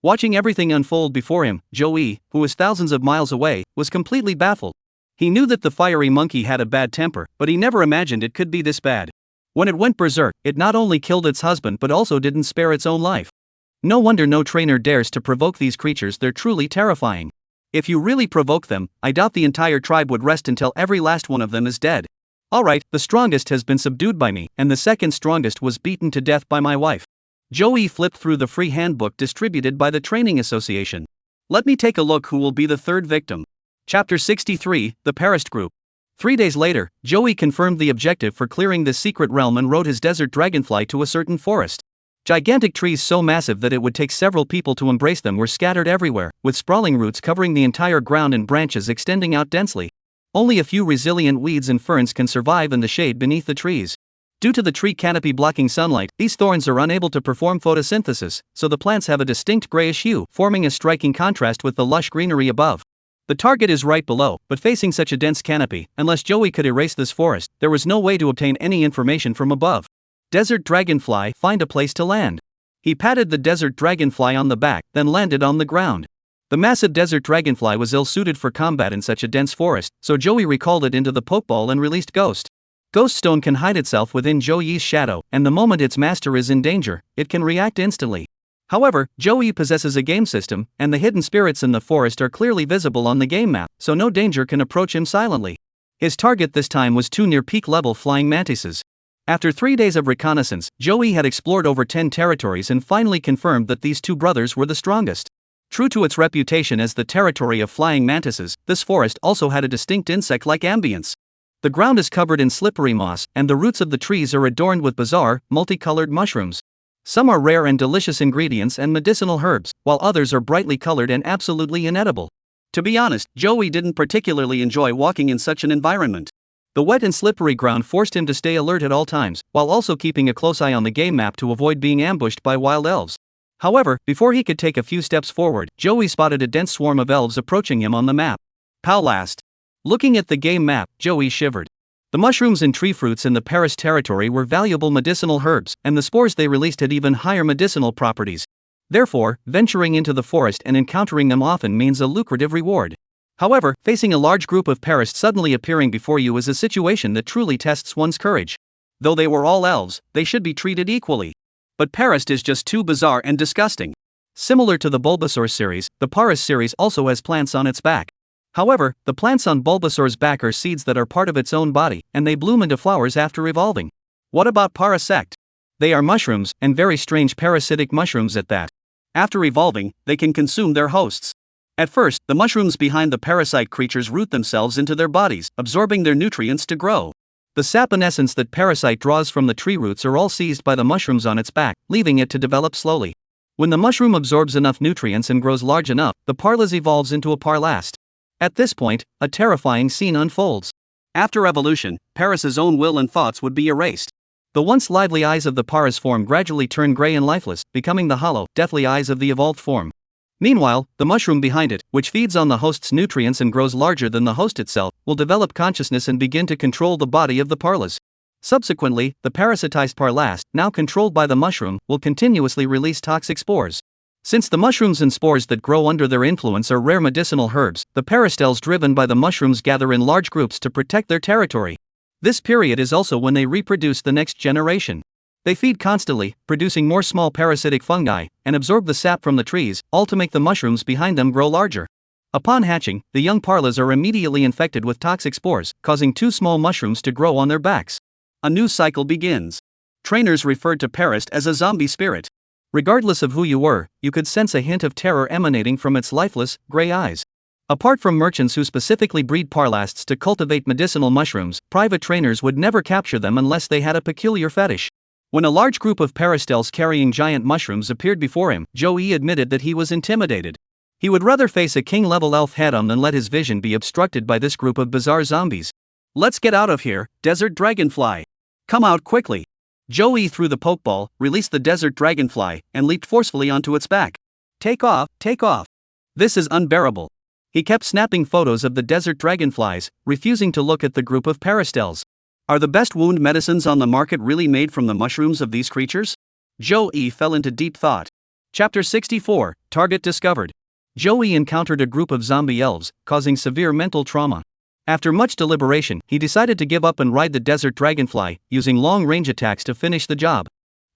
Watching everything unfold before him, Zhou Yi, who was thousands of miles away, was completely baffled. He knew that the fiery monkey had a bad temper, but he never imagined it could be this bad. When it went berserk, it not only killed its husband but also didn't spare its own life. No wonder no trainer dares to provoke these creatures, they're truly terrifying. If you really provoke them, I doubt the entire tribe would rest until every last one of them is dead. Alright, the strongest has been subdued by me, and the second strongest was beaten to death by my wife. Joey flipped through the free handbook distributed by the Training Association. Let me take a look who will be the third victim. Chapter 63, The Parasite Group. 3 days later, Joey confirmed the objective for clearing this secret realm and rode his desert dragonfly to a certain forest. Gigantic trees so massive that it would take several people to embrace them were scattered everywhere, with sprawling roots covering the entire ground and branches extending out densely. Only a few resilient weeds and ferns can survive in the shade beneath the trees. Due to the tree canopy blocking sunlight, these thorns are unable to perform photosynthesis, so the plants have a distinct grayish hue, forming a striking contrast with the lush greenery above. The target is right below, but facing such a dense canopy, unless Joey could erase this forest, there was no way to obtain any information from above. Desert Dragonfly, find a place to land. He patted the desert dragonfly on the back, then landed on the ground. The massive desert dragonfly was ill-suited for combat in such a dense forest, so Joey recalled it into the pokeball and released Ghost. Ghost Stone can hide itself within Joey's shadow, and the moment its master is in danger, it can react instantly. However, Joey possesses a game system, and the hidden spirits in the forest are clearly visible on the game map, so no danger can approach him silently. His target this time was 2 near-peak-level flying mantises. After 3 days of reconnaissance, Joey had explored over 10 territories and finally confirmed that these 2 brothers were the strongest. True to its reputation as the territory of flying mantises, this forest also had a distinct insect-like ambience. The ground is covered in slippery moss, and the roots of the trees are adorned with bizarre, multicolored mushrooms. Some are rare and delicious ingredients and medicinal herbs, while others are brightly colored and absolutely inedible. To be honest, Joey didn't particularly enjoy walking in such an environment. The wet and slippery ground forced him to stay alert at all times, while also keeping a close eye on the game map to avoid being ambushed by wild elves. However, before he could take a few steps forward, Joey spotted a dense swarm of elves approaching him on the map. Palast. Looking at the game map, Joey shivered. The mushrooms and tree fruits in the Paris territory were valuable medicinal herbs, and the spores they released had even higher medicinal properties. Therefore, venturing into the forest and encountering them often means a lucrative reward. However, facing a large group of Paris suddenly appearing before you is a situation that truly tests one's courage. Though they were all elves, they should be treated equally. But Paris is just too bizarre and disgusting. Similar to the Bulbasaur series, the Paris series also has plants on its back. However, the plants on Bulbasaur's back are seeds that are part of its own body, and they bloom into flowers after evolving. What about Parasect? They are mushrooms, and very strange parasitic mushrooms at that. After evolving, they can consume their hosts. At first, the mushrooms behind the parasite creatures root themselves into their bodies, absorbing their nutrients to grow. The sap and essence that parasite draws from the tree roots are all seized by the mushrooms on its back, leaving it to develop slowly. When the mushroom absorbs enough nutrients and grows large enough, the Parlas evolves into a Parlast. At this point, a terrifying scene unfolds. After evolution, Paris's own will and thoughts would be erased. The once lively eyes of the Paras form gradually turn gray and lifeless, becoming the hollow, deathly eyes of the evolved form. Meanwhile, the mushroom behind it, which feeds on the host's nutrients and grows larger than the host itself, will develop consciousness and begin to control the body of the Parlas. Subsequently, the parasitized Parlast, now controlled by the mushroom, will continuously release toxic spores. Since the mushrooms and spores that grow under their influence are rare medicinal herbs, the parastels driven by the mushrooms gather in large groups to protect their territory. This period is also when they reproduce the next generation. They feed constantly, producing more small parasitic fungi, and absorb the sap from the trees, all to make the mushrooms behind them grow larger. Upon hatching, the young Parlas are immediately infected with toxic spores, causing 2 small mushrooms to grow on their backs. A new cycle begins. Trainers referred to Paris as a zombie spirit. Regardless of who you were, you could sense a hint of terror emanating from its lifeless, gray eyes. Apart from merchants who specifically breed Parlasts to cultivate medicinal mushrooms, private trainers would never capture them unless they had a peculiar fetish. When a large group of Parastels carrying giant mushrooms appeared before him, Joey admitted that he was intimidated. He would rather face a king-level elf head-on than let his vision be obstructed by this group of bizarre zombies. Let's get out of here, Desert Dragonfly. Come out quickly. Joey threw the pokeball, released the desert dragonfly, and leaped forcefully onto its back. Take off, take off. This is unbearable. He kept snapping photos of the desert dragonflies, refusing to look at the group of Parastels. Are the best wound medicines on the market really made from the mushrooms of these creatures? Joey fell into deep thought. Chapter 64, Target Discovered. Joey encountered a group of zombie elves, causing severe mental trauma. After much deliberation, he decided to give up and ride the desert dragonfly, using long-range attacks to finish the job.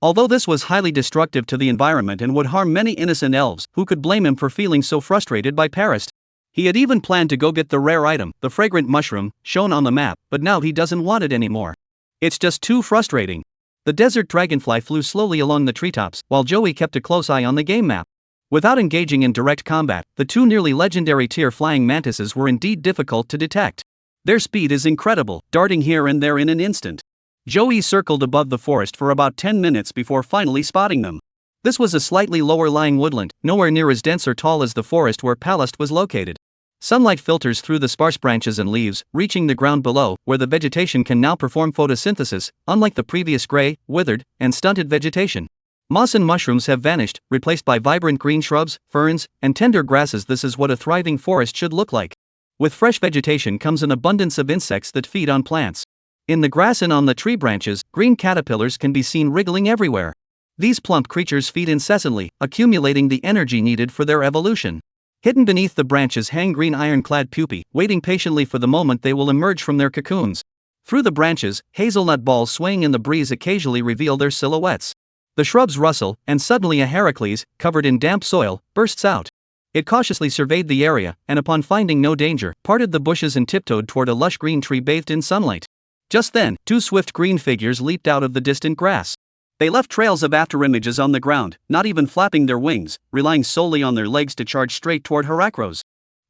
Although this was highly destructive to the environment and would harm many innocent elves, who could blame him for feeling so frustrated by Paris? He had even planned to go get the rare item, the fragrant mushroom, shown on the map, but now he doesn't want it anymore. It's just too frustrating. The desert dragonfly flew slowly along the treetops, while Joey kept a close eye on the game map. Without engaging in direct combat, the two nearly legendary tier flying mantises were indeed difficult to detect. Their speed is incredible, darting here and there in an instant. Joey circled above the forest for about 10 minutes before finally spotting them. This was a slightly lower-lying woodland, nowhere near as dense or tall as the forest where Palast was located. Sunlight filters through the sparse branches and leaves, reaching the ground below, where the vegetation can now perform photosynthesis, unlike the previous gray, withered, and stunted vegetation. Moss and mushrooms have vanished, replaced by vibrant green shrubs, ferns, and tender grasses. This is what a thriving forest should look like. With fresh vegetation comes an abundance of insects that feed on plants. In the grass and on the tree branches, green caterpillars can be seen wriggling everywhere. These plump creatures feed incessantly, accumulating the energy needed for their evolution. Hidden beneath the branches hang green iron-clad pupae, waiting patiently for the moment they will emerge from their cocoons. Through the branches, hazelnut balls swaying in the breeze occasionally reveal their silhouettes. The shrubs rustle, and suddenly a Heracles, covered in damp soil, bursts out. It cautiously surveyed the area, and upon finding no danger, parted the bushes and tiptoed toward a lush green tree bathed in sunlight. Just then, two swift green figures leaped out of the distant grass. They left trails of afterimages on the ground, not even flapping their wings, relying solely on their legs to charge straight toward Heracles.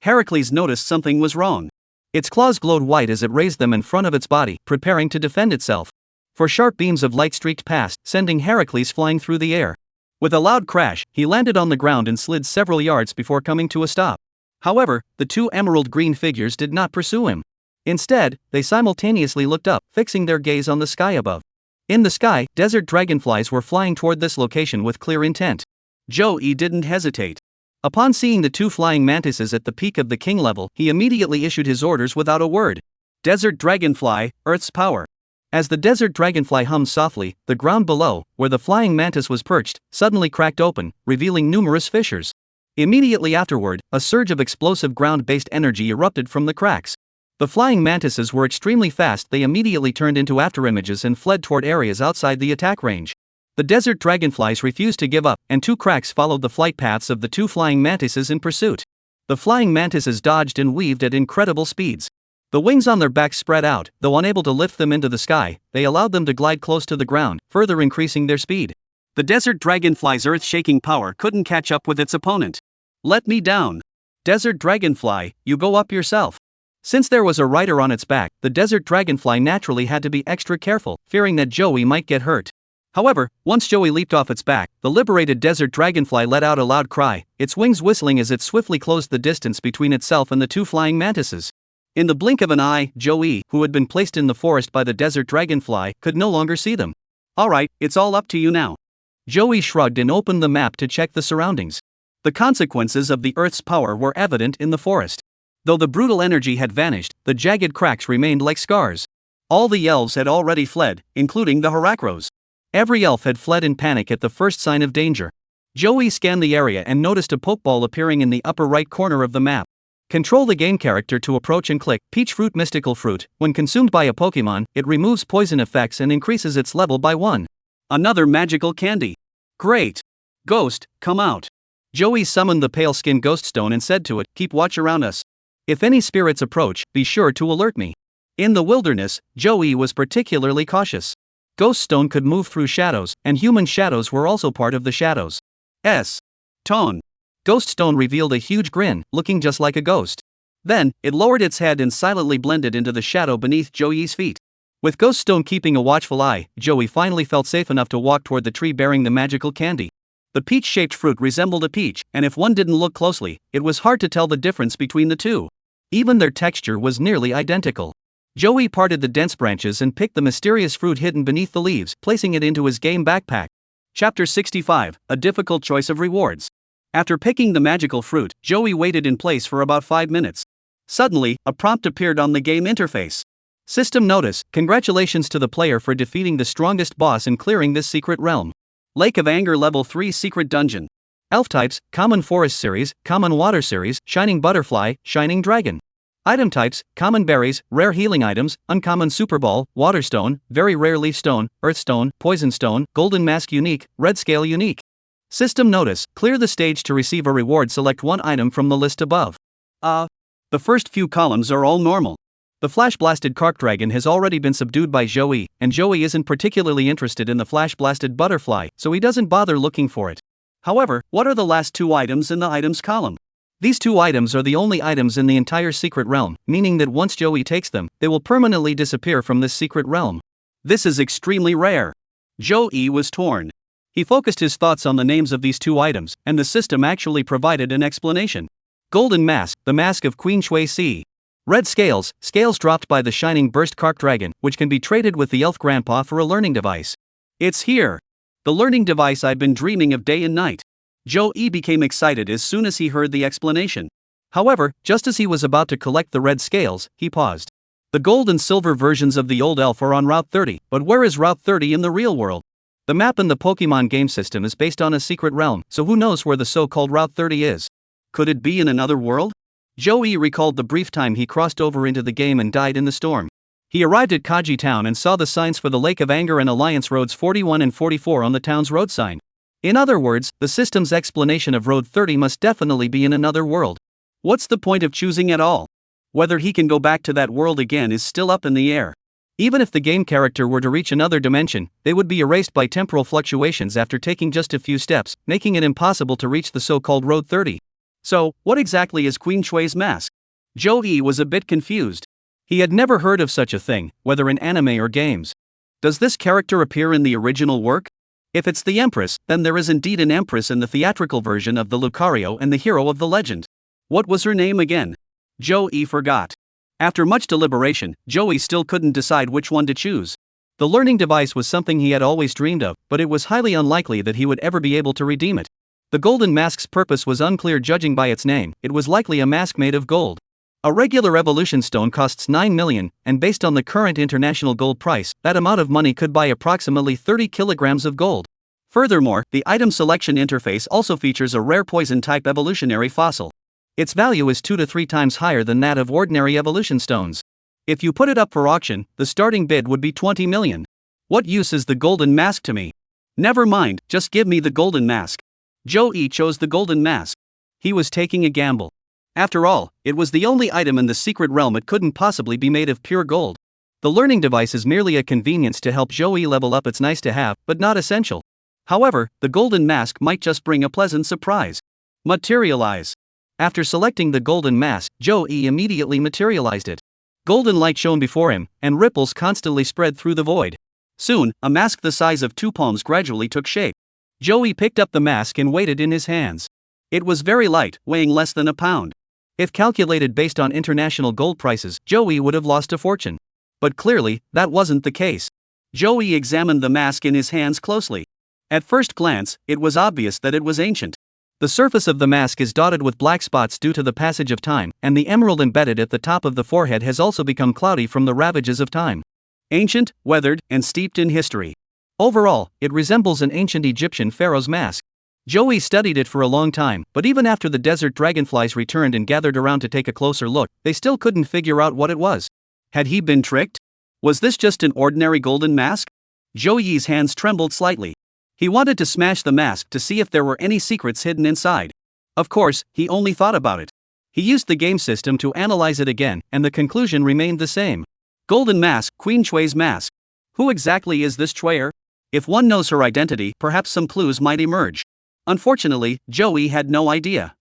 Heracles noticed something was wrong. Its claws glowed white as it raised them in front of its body, preparing to defend itself. For sharp beams of light streaked past, sending Heracles flying through the air. With a loud crash, he landed on the ground and slid several yards before coming to a stop. However, the two emerald-green figures did not pursue him. Instead, they simultaneously looked up, fixing their gaze on the sky above. In the sky, desert dragonflies were flying toward this location with clear intent. Joey didn't hesitate. Upon seeing the two flying mantises at the peak of the king level, he immediately issued his orders without a word. Desert dragonfly, Earth's power. As the desert dragonfly hummed softly, the ground below, where the flying mantis was perched, suddenly cracked open, revealing numerous fissures. Immediately afterward, a surge of explosive ground-based energy erupted from the cracks. The flying mantises were extremely fast. They immediately turned into afterimages and fled toward areas outside the attack range. The desert dragonflies refused to give up, and two cracks followed the flight paths of the two flying mantises in pursuit. The flying mantises dodged and weaved at incredible speeds. The wings on their backs spread out, though unable to lift them into the sky, they allowed them to glide close to the ground, further increasing their speed. The desert dragonfly's earth-shaking power couldn't catch up with its opponent. Let me down. Desert dragonfly, you go up yourself. Since there was a rider on its back, the desert dragonfly naturally had to be extra careful, fearing that Joey might get hurt. However, once Joey leaped off its back, the liberated desert dragonfly let out a loud cry, its wings whistling as it swiftly closed the distance between itself and the two flying mantises. In the blink of an eye, Joey, who had been placed in the forest by the desert dragonfly, could no longer see them. Alright, it's all up to you now. Joey shrugged and opened the map to check the surroundings. The consequences of the Earth's power were evident in the forest. Though the brutal energy had vanished, the jagged cracks remained like scars. All the elves had already fled, including the Heracros. Every elf had fled in panic at the first sign of danger. Joey scanned the area and noticed a pokeball appearing in the upper right corner of the map. Control the game character to approach and click Peach Fruit Mystical Fruit. When consumed by a Pokemon, it removes poison effects and increases its level by 1. Another magical candy. Great. Ghost, come out. Joey summoned the pale-skinned ghost stone and said to it, keep watch around us. If any spirits approach, be sure to alert me. In the wilderness, Joey was particularly cautious. Ghost stone could move through shadows, and human shadows were also part of the shadows. Tone. Ghost stone revealed a huge grin, looking just like a ghost. Then, it lowered its head and silently blended into the shadow beneath Joey's feet. With ghost stone keeping a watchful eye, Joey finally felt safe enough to walk toward the tree bearing the magical candy. The peach-shaped fruit resembled a peach, and if one didn't look closely, it was hard to tell the difference between the two. Even their texture was nearly identical. Joey parted the dense branches and picked the mysterious fruit hidden beneath the leaves, placing it into his game backpack. Chapter 65, A Difficult Choice of Rewards. After picking the magical fruit, Joey waited in place for about 5 minutes. Suddenly, a prompt appeared on the game interface. System notice, congratulations to the player for defeating the strongest boss and clearing this secret realm. Lake of Anger Level 3 Secret Dungeon. Elf types, Common Forest Series, Common Water Series, Shining Butterfly, Shining Dragon. Item types, Common Berries, Rare Healing Items, Uncommon Super Ball, Water Stone, Very Rare Leaf Stone, Earth Stone, Poison Stone, Golden Mask Unique, Red Scale Unique. System notice, clear the stage to receive a reward. Select one item from the list above. The first few columns are all normal. The flash-blasted Kark Dragon has already been subdued by Joey, and Joey isn't particularly interested in the flash-blasted butterfly, so he doesn't bother looking for it. However, what are the last two items in the items column? These two items are the only items in the entire secret realm, meaning that once Joey takes them, they will permanently disappear from this secret realm. This is extremely rare. Joey was torn. He focused his thoughts on the names of these two items, and the system actually provided an explanation. Golden Mask, the mask of Queen Shui Si. Red scales, scales dropped by the shining burst Kark Dragon, which can be traded with the elf grandpa for a learning device. It's here. The learning device I've been dreaming of day and night. Joey became excited as soon as he heard the explanation. However, just as he was about to collect the red scales, he paused. The gold and silver versions of the old elf are on Route 30, but where is Route 30 in the real world? The map in the Pokemon game system is based on a secret realm, so who knows where the so-called Route 30 is? Could it be in another world? Joey recalled the brief time he crossed over into the game and died in the storm. He arrived at Kaji Town and saw the signs for the Lake of Anger and Alliance Roads 41 and 44 on the town's road sign. In other words, the system's explanation of Road 30 must definitely be in another world. What's the point of choosing at all? Whether he can go back to that world again is still up in the air. Even if the game character were to reach another dimension, they would be erased by temporal fluctuations after taking just a few steps, making it impossible to reach the so-called Road 30. So, what exactly is Queen Shui's mask? Joey was a bit confused. He had never heard of such a thing, whether in anime or games. Does this character appear in the original work? If it's the Empress, then there is indeed an Empress in the theatrical version of the Lucario and the hero of the legend. What was her name again? Joey forgot. After much deliberation, Joey still couldn't decide which one to choose. The learning device was something he had always dreamed of, but it was highly unlikely that he would ever be able to redeem it. The golden mask's purpose was unclear judging by its name. It was likely a mask made of gold. A regular evolution stone costs 9 million, and based on the current international gold price, that amount of money could buy approximately 30 kilograms of gold. Furthermore, the item selection interface also features a rare poison-type evolutionary fossil. Its value is 2 to 3 times higher than that of ordinary evolution stones. If you put it up for auction, the starting bid would be 20 million. What use is the golden mask to me? Never mind, just give me the golden mask. Joey chose the golden mask. He was taking a gamble. After all, it was the only item in the secret realm that couldn't possibly be made of pure gold. The learning device is merely a convenience to help Joey level up. It's nice to have, but not essential. However, the golden mask might just bring a pleasant surprise. Materialize. After selecting the golden mask, Joey immediately materialized it. Golden light shone before him, and ripples constantly spread through the void. Soon, a mask the size of 2 palms gradually took shape. Joey picked up the mask and weighed it in his hands. It was very light, weighing less than a pound. If calculated based on international gold prices, Joey would have lost a fortune. But clearly, that wasn't the case. Joey examined the mask in his hands closely. At first glance, it was obvious that it was ancient. The surface of the mask is dotted with black spots due to the passage of time, and the emerald embedded at the top of the forehead has also become cloudy from the ravages of time. Ancient, weathered, and steeped in history. Overall, it resembles an ancient Egyptian pharaoh's mask. Joey studied it for a long time, but even after the desert dragonflies returned and gathered around to take a closer look, they still couldn't figure out what it was. Had he been tricked? Was this just an ordinary golden mask? Joey's hands trembled slightly. He wanted to smash the mask to see if there were any secrets hidden inside. Of course, he only thought about it. He used the game system to analyze it again, and the conclusion remained the same. Golden mask, Queen Shui's mask. Who exactly is this Chuier? If one knows her identity, perhaps some clues might emerge. Unfortunately, Joey had no idea.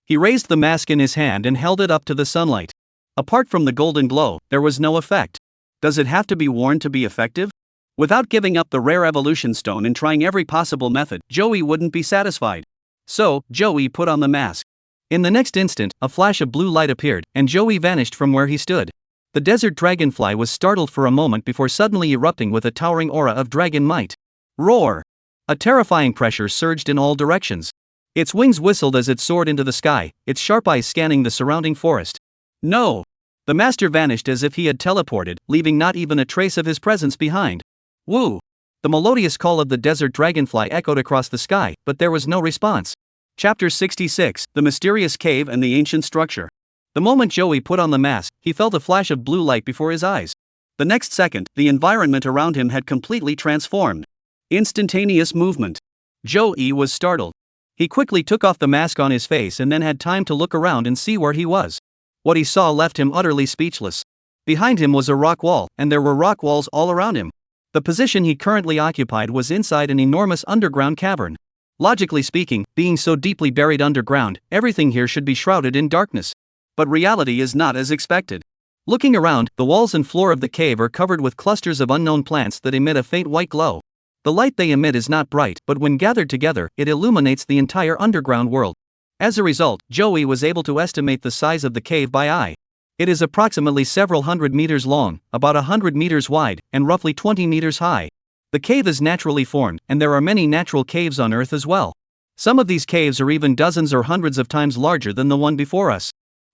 He raised the mask in his hand and held it up to the sunlight. Apart from the golden glow, there was no effect. Does it have to be worn to be effective? Without giving up the rare evolution stone and trying every possible method, Joey wouldn't be satisfied. So, Joey put on the mask. In the next instant, a flash of blue light appeared, and Joey vanished from where he stood. The desert dragonfly was startled for a moment before suddenly erupting with a towering aura of dragon might. Roar! A terrifying pressure surged in all directions. Its wings whistled as it soared into the sky, its sharp eyes scanning the surrounding forest. No! The master vanished as if he had teleported, leaving not even a trace of his presence behind. Woo! The melodious call of the desert dragonfly echoed across the sky, but there was no response. Chapter 66, The Mysterious Cave and the Ancient Structure. The moment Joey put on the mask, he felt a flash of blue light before his eyes. The next second, the environment around him had completely transformed. Instantaneous movement. Joey was startled. He quickly took off the mask on his face and then had time to look around and see where he was. What he saw left him utterly speechless. Behind him was a rock wall, and there were rock walls all around him. The position he currently occupied was inside an enormous underground cavern. Logically speaking, being so deeply buried underground, everything here should be shrouded in darkness. But reality is not as expected. Looking around, the walls and floor of the cave are covered with clusters of unknown plants that emit a faint white glow. The light they emit is not bright, but when gathered together, it illuminates the entire underground world. As a result, Joey was able to estimate the size of the cave by eye. It is approximately several hundred meters long, about 100 meters wide, and roughly 20 meters high. The cave is naturally formed, and there are many natural caves on Earth as well. Some of these caves are even dozens or hundreds of times larger than the one before us.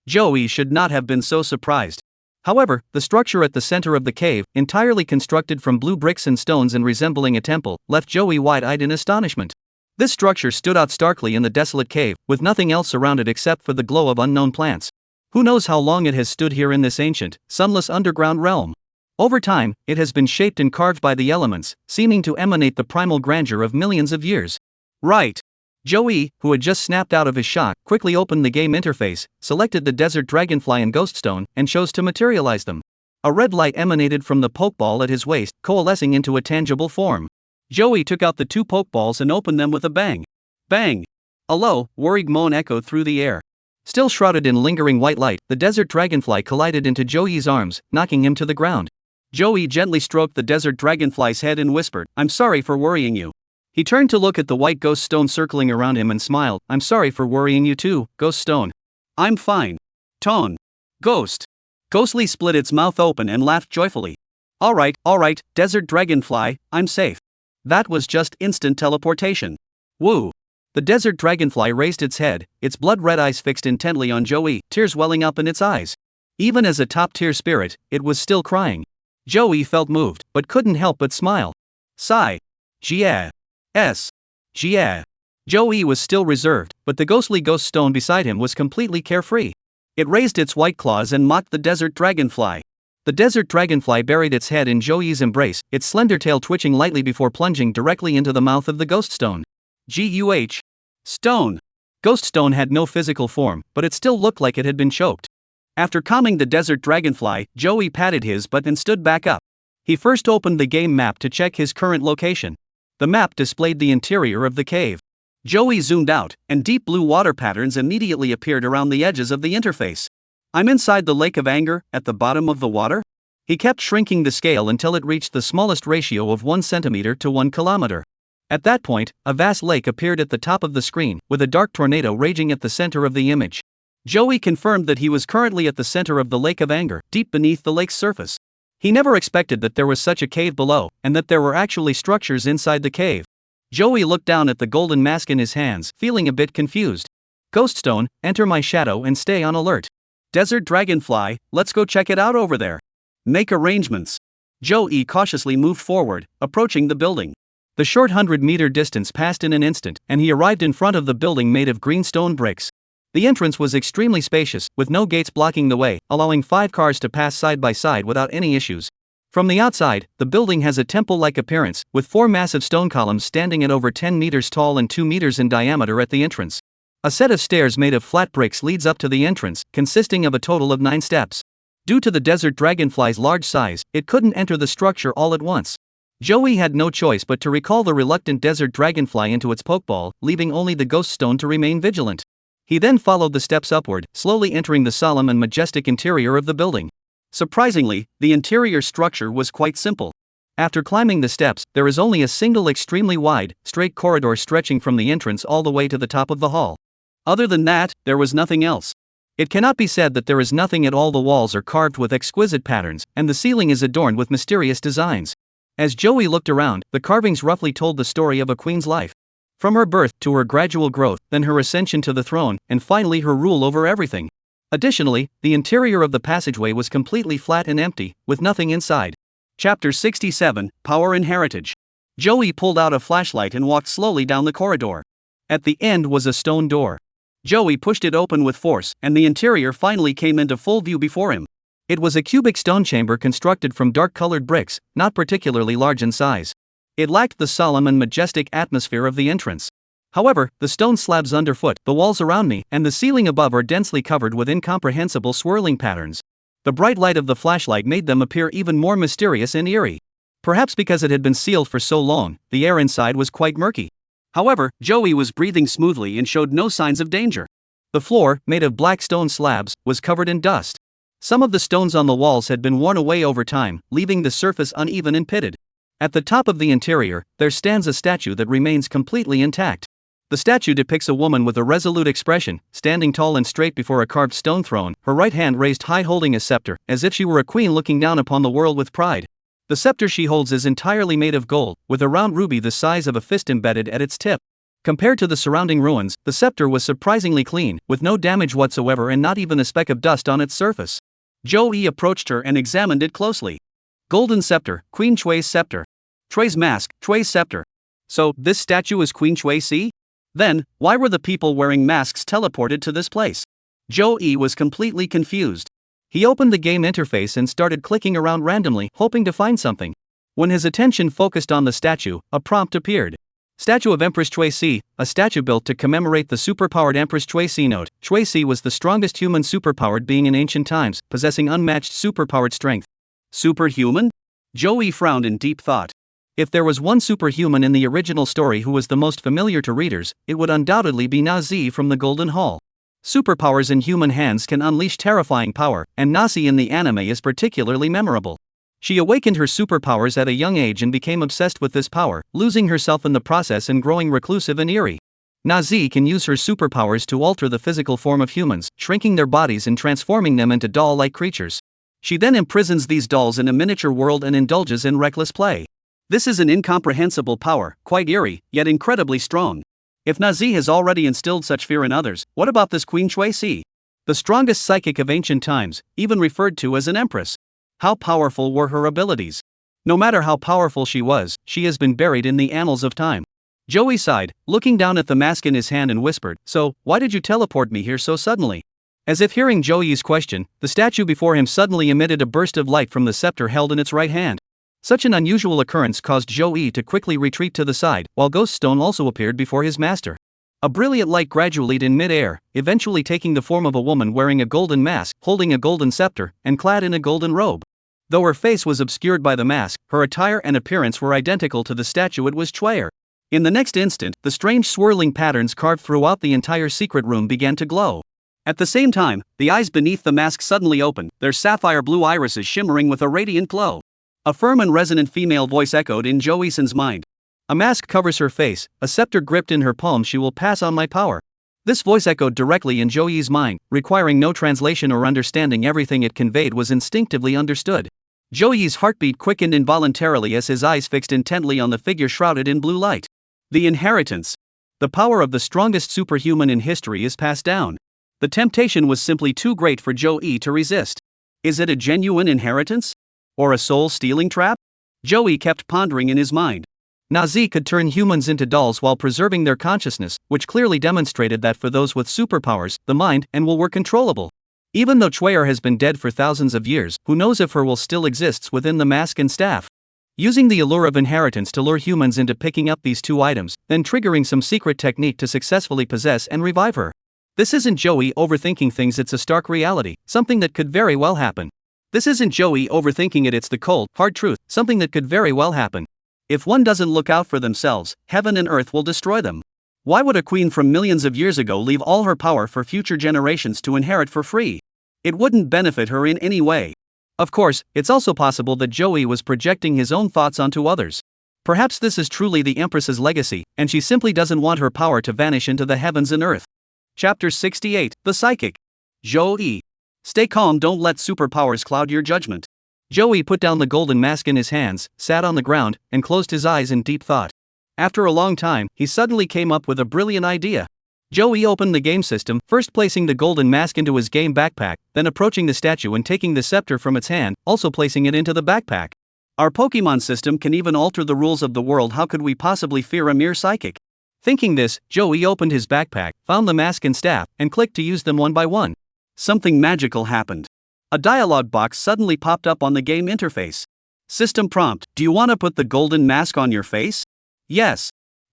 Joey should not have been so surprised. However, the structure at the center of the cave, entirely constructed from blue bricks and stones and resembling a temple, left Joey wide-eyed in astonishment. This structure stood out starkly in the desolate cave, with nothing else around it except for the glow of unknown plants. Who knows how long it has stood here in this ancient, sunless underground realm? Over time, it has been shaped and carved by the elements, seeming to emanate the primal grandeur of millions of years. Right. Joey, who had just snapped out of his shock, quickly opened the game interface, selected the desert dragonfly and ghoststone, and chose to materialize them. A red light emanated from the pokeball at his waist, coalescing into a tangible form. Joey took out the two pokeballs and opened them with a bang. Bang! A low, worried moan echoed through the air. Still shrouded in lingering white light, the desert dragonfly collided into Joey's arms, knocking him to the ground. Joey gently stroked the desert dragonfly's head and whispered, "I'm sorry for worrying you." He turned to look at the white ghost stone circling around him and smiled, "I'm sorry for worrying you too, ghost stone." "I'm fine." Tone. Ghost. Ghostly split its mouth open and laughed joyfully. All right, desert dragonfly, I'm safe." That was just instant teleportation. Woo. The desert dragonfly raised its head, its blood-red eyes fixed intently on Joey, tears welling up in its eyes. Even as a top-tier spirit, it was still crying. Joey felt moved, but couldn't help but smile. Sigh. Yeah. Yeah. Joey was still reserved, but the ghostly ghost stone beside him was completely carefree. It raised its white claws and mocked the desert dragonfly. The desert dragonfly buried its head in Joey's embrace, its slender tail twitching lightly before plunging directly into the mouth of the ghost stone. Guh. Stone. Ghost stone had no physical form, but it still looked like it had been choked. After calming the desert dragonfly, Joey patted his butt and stood back up. He first opened the game map to check his current location. The map displayed the interior of the cave. Joey zoomed out, and deep blue water patterns immediately appeared around the edges of the interface. "I'm inside the lake of anger, at the bottom of the water?" He kept shrinking the scale until it reached the smallest ratio of 1 centimeter to 1 kilometer. At that point, a vast lake appeared at the top of the screen, with a dark tornado raging at the center of the image. Joey confirmed that he was currently at the center of the lake of anger, deep beneath the lake's surface. He never expected that there was such a cave below, and that there were actually structures inside the cave. Joey looked down at the golden mask in his hands, feeling a bit confused. "Ghoststone, enter my shadow and stay on alert." "Desert dragonfly, let's go check it out over there." "Make arrangements." Joey cautiously moved forward, approaching the building. The short 100-meter distance passed in an instant, and he arrived in front of the building made of green stone bricks. The entrance was extremely spacious, with no gates blocking the way, allowing 5 cars to pass side by side without any issues. From the outside, the building has a temple-like appearance, with 4 massive stone columns standing at over 10 meters tall and 2 meters in diameter at the entrance. A set of stairs made of flat bricks leads up to the entrance, consisting of a total of 9 steps. Due to the desert dragonfly's large size, it couldn't enter the structure all at once. Joey had no choice but to recall the reluctant desert dragonfly into its pokeball, leaving only the ghost stone to remain vigilant. He then followed the steps upward, slowly entering the solemn and majestic interior of the building. Surprisingly, the interior structure was quite simple. After climbing the steps, there is only a single extremely wide, straight corridor stretching from the entrance all the way to the top of the hall. Other than that, there was nothing else. It cannot be said that there is nothing at all. The walls are carved with exquisite patterns, and the ceiling is adorned with mysterious designs. As Joey looked around, the carvings roughly told the story of a queen's life. From her birth to her gradual growth, then her ascension to the throne, and finally her rule over everything. Additionally, the interior of the passageway was completely flat and empty, with nothing inside. Chapter 67, Power and Heritage. Joey pulled out a flashlight and walked slowly down the corridor. At the end was a stone door. Joey pushed it open with force, and the interior finally came into full view before him. It was a cubic stone chamber constructed from dark-colored bricks, not particularly large in size. It lacked the solemn and majestic atmosphere of the entrance. However, the stone slabs underfoot, the walls around me, and the ceiling above are densely covered with incomprehensible swirling patterns. The bright light of the flashlight made them appear even more mysterious and eerie. Perhaps because it had been sealed for so long, the air inside was quite murky. However, Joey was breathing smoothly and showed no signs of danger. The floor, made of black stone slabs, was covered in dust. Some of the stones on the walls had been worn away over time, leaving the surface uneven and pitted. At the top of the interior, there stands a statue that remains completely intact. The statue depicts a woman with a resolute expression, standing tall and straight before a carved stone throne, her right hand raised high holding a scepter, as if she were a queen looking down upon the world with pride. The scepter she holds is entirely made of gold, with a round ruby the size of a fist embedded at its tip. Compared to the surrounding ruins, the scepter was surprisingly clean, with no damage whatsoever and not even a speck of dust on its surface. Joey approached her and examined it closely. Golden scepter, Queen Chui's scepter. Chui's mask, Chui's scepter. So, this statue is Queen Chui? Then, why were the people wearing masks teleported to this place? Joey was completely confused. He opened the game interface and started clicking around randomly, hoping to find something. When his attention focused on the statue, a prompt appeared. Statue of Empress Chui, a statue built to commemorate the superpowered Empress Chui. Note: Chui was the strongest human superpowered being in ancient times, possessing unmatched superpowered strength. Superhuman? Joey frowned in deep thought. If there was one superhuman in the original story who was the most familiar to readers, it would undoubtedly be Nazi from the Golden Hall. Superpowers in human hands can unleash terrifying power, and Nazi in the anime is particularly memorable. She awakened her superpowers at a young age and became obsessed with this power, losing herself in the process and growing reclusive and eerie. Nazi can use her superpowers to alter the physical form of humans, shrinking their bodies and transforming them into doll-like creatures. She then imprisons these dolls in a miniature world and indulges in reckless play. This is an incomprehensible power, quite eerie, yet incredibly strong. If Nazi has already instilled such fear in others, what about this Queen Chui? The strongest psychic of ancient times, even referred to as an empress. How powerful were her abilities? No matter how powerful she was, she has been buried in the annals of time. Joey sighed, looking down at the mask in his hand and whispered, "So, why did you teleport me here so suddenly?" As if hearing Joey's question, the statue before him suddenly emitted a burst of light from the scepter held in its right hand. Such an unusual occurrence caused Joey to quickly retreat to the side, while Ghost Stone also appeared before his master. A brilliant light graduated in mid-air, eventually taking the form of a woman wearing a golden mask, holding a golden scepter, and clad in a golden robe. Though her face was obscured by the mask, her attire and appearance were identical to the statue it was Chuier. In the next instant, the strange swirling patterns carved throughout the entire secret room began to glow. At the same time, the eyes beneath the mask suddenly opened, their sapphire blue irises shimmering with a radiant glow. A firm and resonant female voice echoed in Joey-san's mind. "A mask covers her face, a scepter gripped in her palm. She will pass on my power." This voice echoed directly in Joey's mind, requiring no translation or understanding. Everything it conveyed was instinctively understood. Joey's heartbeat quickened involuntarily as his eyes fixed intently on the figure shrouded in blue light. The inheritance. The power of the strongest superhuman in history is passed down. The temptation was simply too great for Joey to resist. Is it a genuine inheritance? Or a soul-stealing trap? Joey kept pondering in his mind. Nazi could turn humans into dolls while preserving their consciousness, which clearly demonstrated that for those with superpowers, the mind and will were controllable. Even though Chuier has been dead for thousands of years, who knows if her will still exists within the mask and staff. Using the allure of inheritance to lure humans into picking up these two items, then triggering some secret technique to successfully possess and revive her. This isn't Joey overthinking things, it's a stark reality, something that could very well happen. This isn't Joey overthinking it, it's the cold, hard truth, something that could very well happen. If one doesn't look out for themselves, heaven and earth will destroy them. Why would a queen from millions of years ago leave all her power for future generations to inherit for free? It wouldn't benefit her in any way. Of course, it's also possible that Joey was projecting his own thoughts onto others. Perhaps this is truly the Empress's legacy, and she simply doesn't want her power to vanish into the heavens and earth. Chapter 68, The Psychic. Joey. Stay calm, don't let superpowers cloud your judgment. Joey put down the golden mask in his hands, sat on the ground, and closed his eyes in deep thought. After a long time, he suddenly came up with a brilliant idea. Joey opened the game system, first placing the golden mask into his game backpack, then approaching the statue and taking the scepter from its hand, also placing it into the backpack. Our Pokemon system can even alter the rules of the world. How could we possibly fear a mere psychic? Thinking this, Joey opened his backpack, found the mask and staff, and clicked to use them one by one. Something magical happened. A dialog box suddenly popped up on the game interface. System prompt: do you want to put the golden mask on your face? Yes.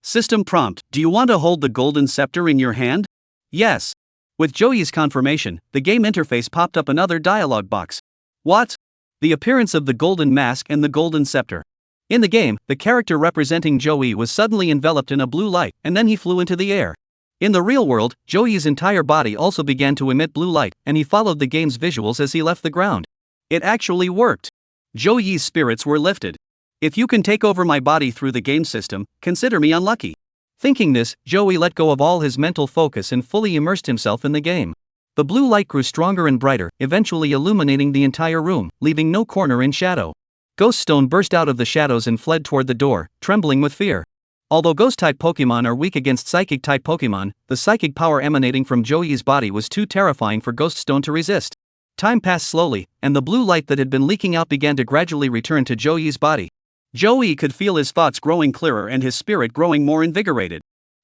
System prompt: do you want to hold the golden scepter in your hand? Yes. With Joey's confirmation, the game interface popped up another dialog box. What? The appearance of the golden mask and the golden scepter. In the game, the character representing Joey was suddenly enveloped in a blue light, and then he flew into the air. In the real world, Joey's entire body also began to emit blue light, and he followed the game's visuals as he left the ground. It actually worked. Joey's spirits were lifted. If you can take over my body through the game system, consider me unlucky. Thinking this, Joey let go of all his mental focus and fully immersed himself in the game. The blue light grew stronger and brighter, eventually illuminating the entire room, leaving no corner in shadow. Ghost Stone burst out of the shadows and fled toward the door, trembling with fear. Although Ghost-type Pokemon are weak against Psychic-type Pokemon, the psychic power emanating from Joey's body was too terrifying for Ghost Stone to resist. Time passed slowly, and the blue light that had been leaking out began to gradually return to Joey's body. Joey could feel his thoughts growing clearer and his spirit growing more invigorated.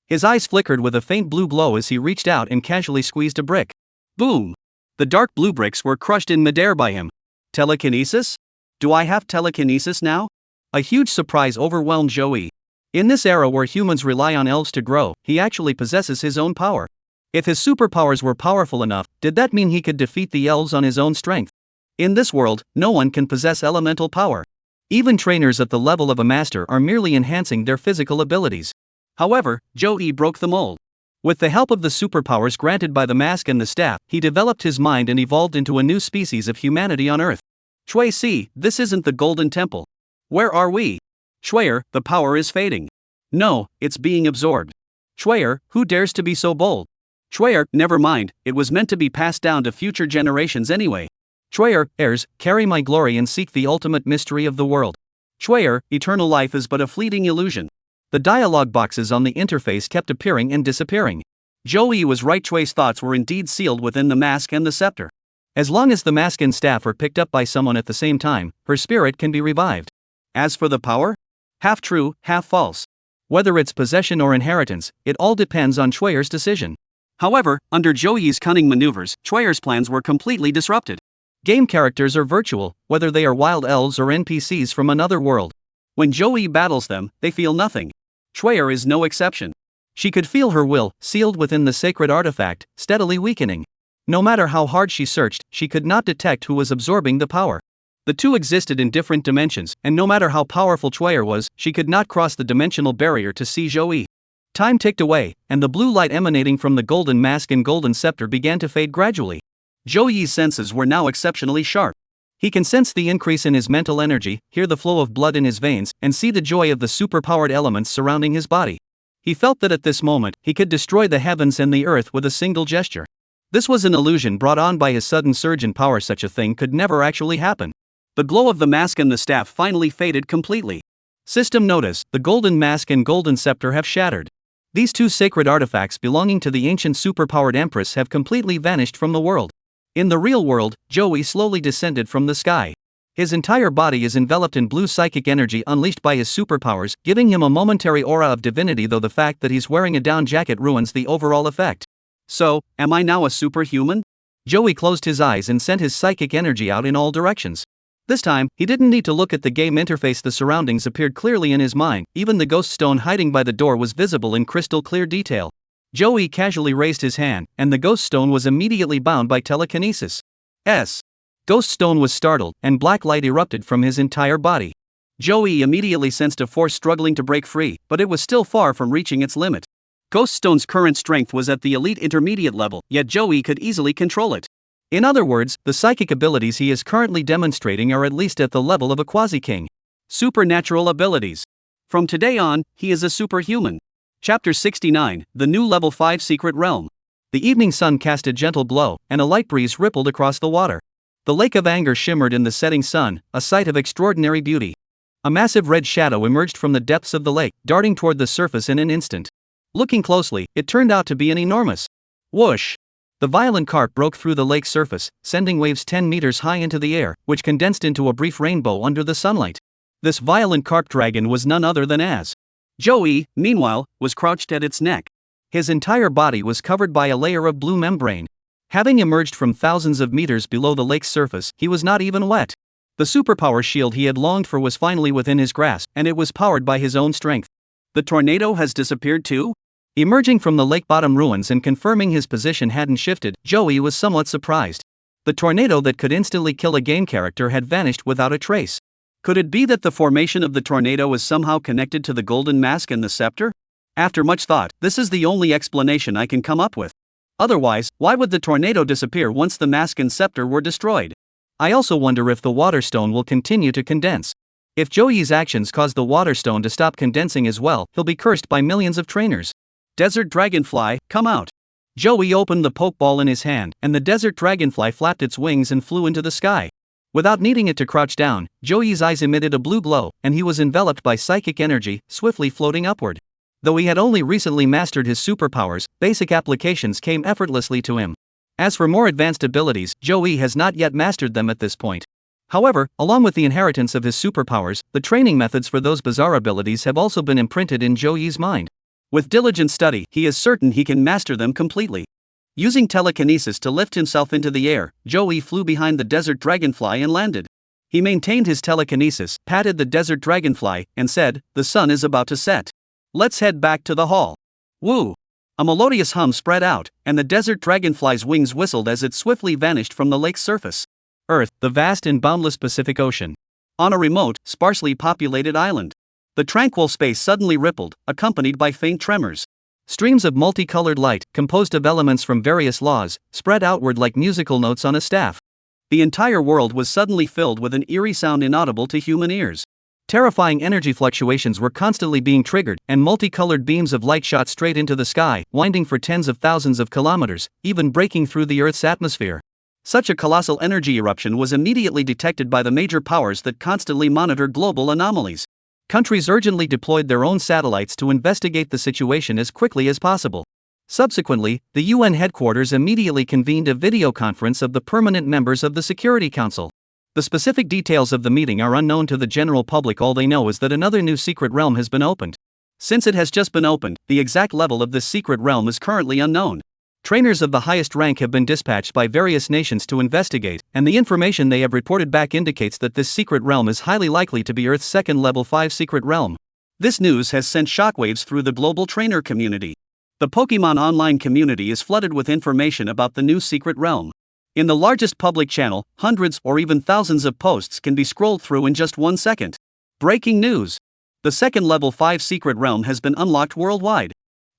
His eyes flickered with a faint blue glow as he reached out and casually squeezed a brick. Boom! The dark blue bricks were crushed in midair by him. Telekinesis? Do I have telekinesis now? A huge surprise overwhelmed Joey. In this era where humans rely on elves to grow, he actually possesses his own power. If his superpowers were powerful enough, did that mean he could defeat the elves on his own strength? In this world, no one can possess elemental power. Even trainers at the level of a master are merely enhancing their physical abilities. However, Joey broke the mold. With the help of the superpowers granted by the mask and the staff, he developed his mind and evolved into a new species of humanity on Earth. Shui Si, this isn't the Golden Temple. Where are we? Shuier, the power is fading. No, it's being absorbed. Shuier, who dares to be so bold? Shuier, never mind, it was meant to be passed down to future generations anyway. Shuier, heirs, carry my glory and seek the ultimate mystery of the world. Shuier, eternal life is but a fleeting illusion. The dialogue boxes on the interface kept appearing and disappearing. Joey was right, Shui's thoughts were indeed sealed within the mask and the scepter. As long as the mask and staff are picked up by someone at the same time, her spirit can be revived. As for the power? Half true, half false. Whether it's possession or inheritance, it all depends on Shuier's decision. However, under Joey's cunning maneuvers, Shuier's plans were completely disrupted. Game characters are virtual, whether they are wild elves or NPCs from another world. When Joey battles them, they feel nothing. Shuier is no exception. She could feel her will, sealed within the sacred artifact, steadily weakening. No matter how hard she searched, she could not detect who was absorbing the power. The two existed in different dimensions, and no matter how powerful Shuier was, she could not cross the dimensional barrier to see Joey. Time ticked away, and the blue light emanating from the golden mask and golden scepter began to fade gradually. Joey's senses were now exceptionally sharp. He can sense the increase in his mental energy, hear the flow of blood in his veins, and see the joy of the superpowered elements surrounding his body. He felt that at this moment, he could destroy the heavens and the earth with a single gesture. This was an illusion brought on by his sudden surge in power. Such a thing could never actually happen. The glow of the mask and the staff finally faded completely. System notice: the golden mask and golden scepter have shattered. These two sacred artifacts belonging to the ancient superpowered empress have completely vanished from the world. In the real world, Joey slowly descended from the sky. His entire body is enveloped in blue psychic energy unleashed by his superpowers, giving him a momentary aura of divinity, though the fact that he's wearing a down jacket ruins the overall effect. So, am I now a superhuman? Joey closed his eyes and sent his psychic energy out in all directions. This time, he didn't need to look at the game interface. The surroundings appeared clearly in his mind. Even the ghost stone hiding by the door was visible in crystal clear detail. Joey casually raised his hand, and the ghost stone was immediately bound by telekinesis. Ghost stone was startled, and black light erupted from his entire body. Joey immediately sensed a force struggling to break free, but it was still far from reaching its limit. Ghost stone's current strength was at the elite intermediate level, yet Joey could easily control it. In other words, the psychic abilities he is currently demonstrating are at least at the level of a quasi-king. Supernatural abilities. From today on, he is a superhuman. Chapter 69, The New Level 5 Secret Realm. The evening sun cast a gentle glow, and a light breeze rippled across the water. The lake of anger shimmered in the setting sun, a sight of extraordinary beauty. A massive red shadow emerged from the depths of the lake, darting toward the surface in an instant. Looking closely, it turned out to be an enormous whoosh. The violent current broke through the lake's surface, sending waves 10 meters high into the air, which condensed into a brief rainbow under the sunlight. This violent carp dragon was none other than Az. Joey, meanwhile, was crouched at its neck. His entire body was covered by a layer of blue membrane. Having emerged from thousands of meters below the lake's surface, he was not even wet. The superpower shield he had longed for was finally within his grasp, and it was powered by his own strength. The tornado has disappeared too? Emerging from the lake bottom ruins and confirming his position hadn't shifted, Joey was somewhat surprised. The tornado that could instantly kill a game character had vanished without a trace. Could it be that the formation of the tornado was somehow connected to the golden mask and the scepter? After much thought, this is the only explanation I can come up with. Otherwise, why would the tornado disappear once the mask and scepter were destroyed? I also wonder if the water stone will continue to condense. If Joey's actions cause the water stone to stop condensing as well, he'll be cursed by millions of trainers. Desert dragonfly, come out. Joey opened the pokeball in his hand, and the desert dragonfly flapped its wings and flew into the sky. Without needing it to crouch down, Joey's eyes emitted a blue glow, and he was enveloped by psychic energy, swiftly floating upward. Though he had only recently mastered his superpowers, basic applications came effortlessly to him. As for more advanced abilities, Joey has not yet mastered them at this point. However, along with the inheritance of his superpowers, the training methods for those bizarre abilities have also been imprinted in Joey's mind. With diligent study, he is certain he can master them completely. Using telekinesis to lift himself into the air, Joey flew behind the desert dragonfly and landed. He maintained his telekinesis, patted the desert dragonfly, and said, "The sun is about to set. Let's head back to the hall." Woo! A melodious hum spread out, and the desert dragonfly's wings whistled as it swiftly vanished from the lake's surface. Earth, the vast and boundless Pacific Ocean. On a remote, sparsely populated island, the tranquil space suddenly rippled, accompanied by faint tremors. Streams of multicolored light, composed of elements from various laws, spread outward like musical notes on a staff. The entire world was suddenly filled with an eerie sound inaudible to human ears. Terrifying energy fluctuations were constantly being triggered, and multicolored beams of light shot straight into the sky, winding for tens of thousands of kilometers, even breaking through the Earth's atmosphere. Such a colossal energy eruption was immediately detected by the major powers that constantly monitor global anomalies. Countries urgently deployed their own satellites to investigate the situation as quickly as possible. Subsequently, the UN headquarters immediately convened a video conference of the permanent members of the Security Council. The specific details of the meeting are unknown to the general public. All they know is that another new secret realm has been opened. Since it has just been opened, the exact level of this secret realm is currently unknown. Trainers of the highest rank have been dispatched by various nations to investigate, and the information they have reported back indicates that this secret realm is highly likely to be Earth's second level 5 secret realm. This news has sent shockwaves through the global trainer community. The Pokemon Online community is flooded with information about the new secret realm. In the largest public channel, hundreds or even thousands of posts can be scrolled through in just 1 second. Breaking news! The second level 5 secret realm has been unlocked worldwide.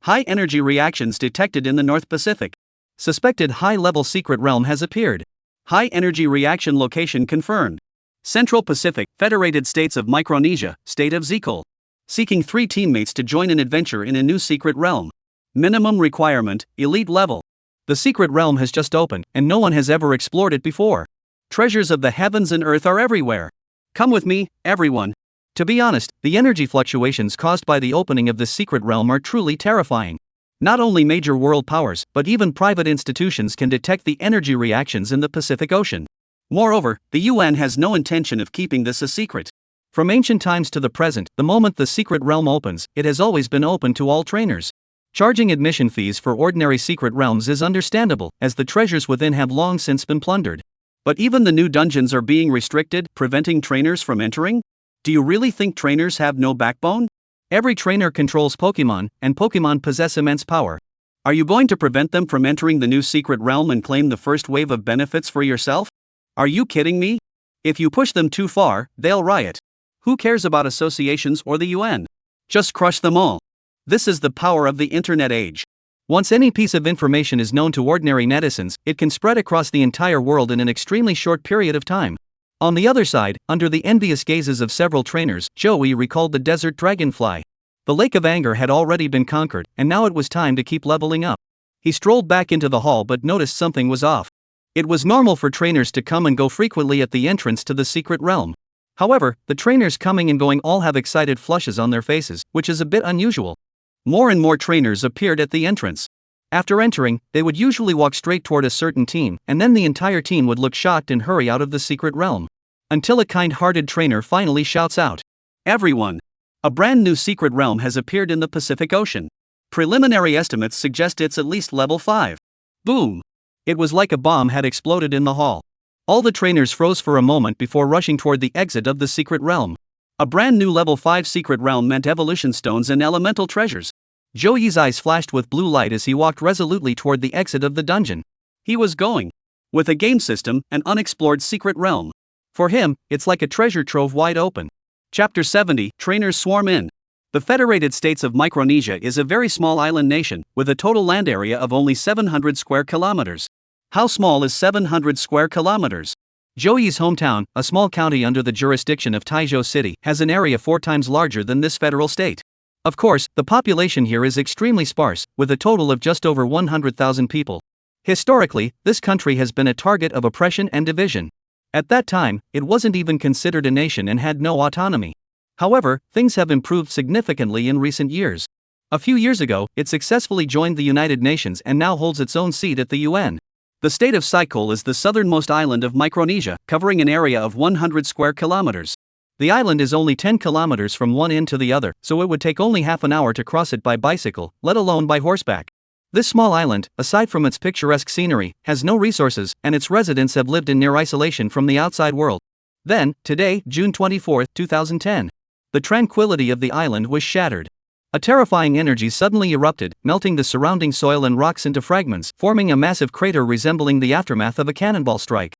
High energy reactions detected in the North Pacific. Suspected high-level secret realm has appeared. High energy reaction location confirmed. Central Pacific, Federated States of Micronesia, State of Zekol. Seeking 3 teammates to join an adventure in a new secret realm. Minimum requirement, elite level. The secret realm has just opened, and no one has ever explored it before. Treasures of the heavens and earth are everywhere. Come with me, everyone. To be honest, the energy fluctuations caused by the opening of this secret realm are truly terrifying. Not only major world powers, but even private institutions can detect the energy reactions in the Pacific Ocean. Moreover, the UN has no intention of keeping this a secret. From ancient times to the present, the moment the secret realm opens, it has always been open to all trainers. Charging admission fees for ordinary secret realms is understandable, as the treasures within have long since been plundered. But even the new dungeons are being restricted, preventing trainers from entering? Do you really think trainers have no backbone? Every trainer controls Pokemon, and Pokemon possess immense power. Are you going to prevent them from entering the new secret realm and claim the first wave of benefits for yourself? Are you kidding me? If you push them too far, they'll riot. Who cares about associations or the UN? Just crush them all. This is the power of the internet age. Once any piece of information is known to ordinary netizens, it can spread across the entire world in an extremely short period of time. On the other side, under the envious gazes of several trainers, Joey recalled the desert dragonfly. The lake of anger had already been conquered, and now it was time to keep leveling up. He strolled back into the hall but noticed something was off. It was normal for trainers to come and go frequently at the entrance to the secret realm. However, the trainers coming and going all have excited flushes on their faces, which is a bit unusual. More and more trainers appeared at the entrance. After entering, they would usually walk straight toward a certain team, and then the entire team would look shocked and hurry out of the secret realm. Until a kind-hearted trainer finally shouts out, "Everyone! A brand new secret realm has appeared in the Pacific Ocean. Preliminary estimates suggest it's at least level 5. Boom! It was like a bomb had exploded in the hall. All the trainers froze for a moment before rushing toward the exit of the secret realm. A brand new level 5 secret realm meant evolution stones and elemental treasures. Joey's eyes flashed with blue light as he walked resolutely toward the exit of the dungeon. He was going with a game system, an unexplored secret realm. For him, it's like a treasure trove wide open. Chapter 70, Trainers Swarm In. The Federated States of Micronesia is a very small island nation, with a total land area of only 700 square kilometers. How small is 700 square kilometers? Joey's hometown, a small county under the jurisdiction of Taizhou City, has an area 4 times larger than this federal state. Of course, the population here is extremely sparse, with a total of just over 100,000 people. Historically, this country has been a target of oppression and division. At that time, it wasn't even considered a nation and had no autonomy. However, things have improved significantly in recent years. A few years ago, it successfully joined the United Nations and now holds its own seat at the UN. The state of Sikol is the southernmost island of Micronesia, covering an area of 100 square kilometers. The island is only 10 kilometers from one end to the other, so it would take only half an hour to cross it by bicycle, let alone by horseback. This small island, aside from its picturesque scenery, has no resources, and its residents have lived in near isolation from the outside world. Then, today, June 24, 2010. The tranquility of the island was shattered. A terrifying energy suddenly erupted, melting the surrounding soil and rocks into fragments, forming a massive crater resembling the aftermath of a cannonball strike.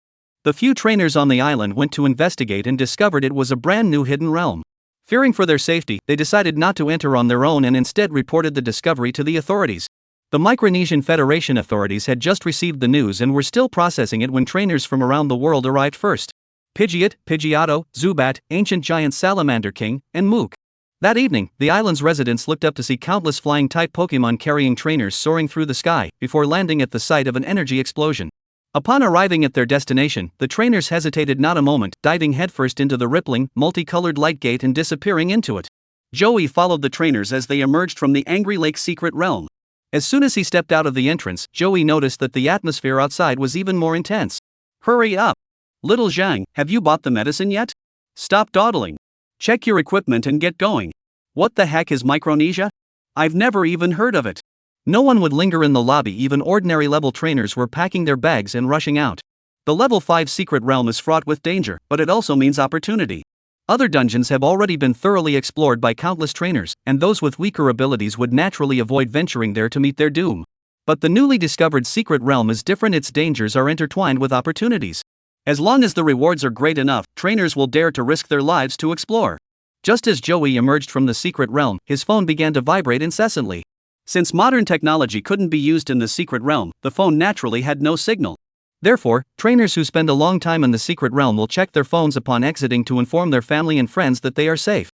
The few trainers on the island went to investigate and discovered it was a brand new hidden realm. Fearing for their safety, they decided not to enter on their own and instead reported the discovery to the authorities. The Micronesian Federation authorities had just received the news and were still processing it when trainers from around the world arrived first. Pidgeot, Pidgeotto, Zubat, Ancient Giant Salamander King, and Mook. That evening, the island's residents looked up to see countless flying-type Pokémon carrying trainers soaring through the sky, before landing at the site of an energy explosion. Upon arriving at their destination, the trainers hesitated not a moment, diving headfirst into the rippling, multicolored light gate and disappearing into it. Joey followed the trainers as they emerged from the Angry Lake secret realm. As soon as he stepped out of the entrance, Joey noticed that the atmosphere outside was even more intense. Hurry up! Little Zhang, have you bought the medicine yet? Stop dawdling. Check your equipment and get going. What the heck is Micronesia? I've never even heard of it. No one would linger in the lobby, even ordinary level trainers were packing their bags and rushing out. The level 5 secret realm is fraught with danger, but it also means opportunity. Other dungeons have already been thoroughly explored by countless trainers, and those with weaker abilities would naturally avoid venturing there to meet their doom. But the newly discovered secret realm is different. Its dangers are intertwined with opportunities. As long as the rewards are great enough, trainers will dare to risk their lives to explore. Just as Joey emerged from the secret realm, his phone began to vibrate incessantly. Since modern technology couldn't be used in the secret realm, the phone naturally had no signal. Therefore, trainers who spend a long time in the secret realm will check their phones upon exiting to inform their family and friends that they are safe.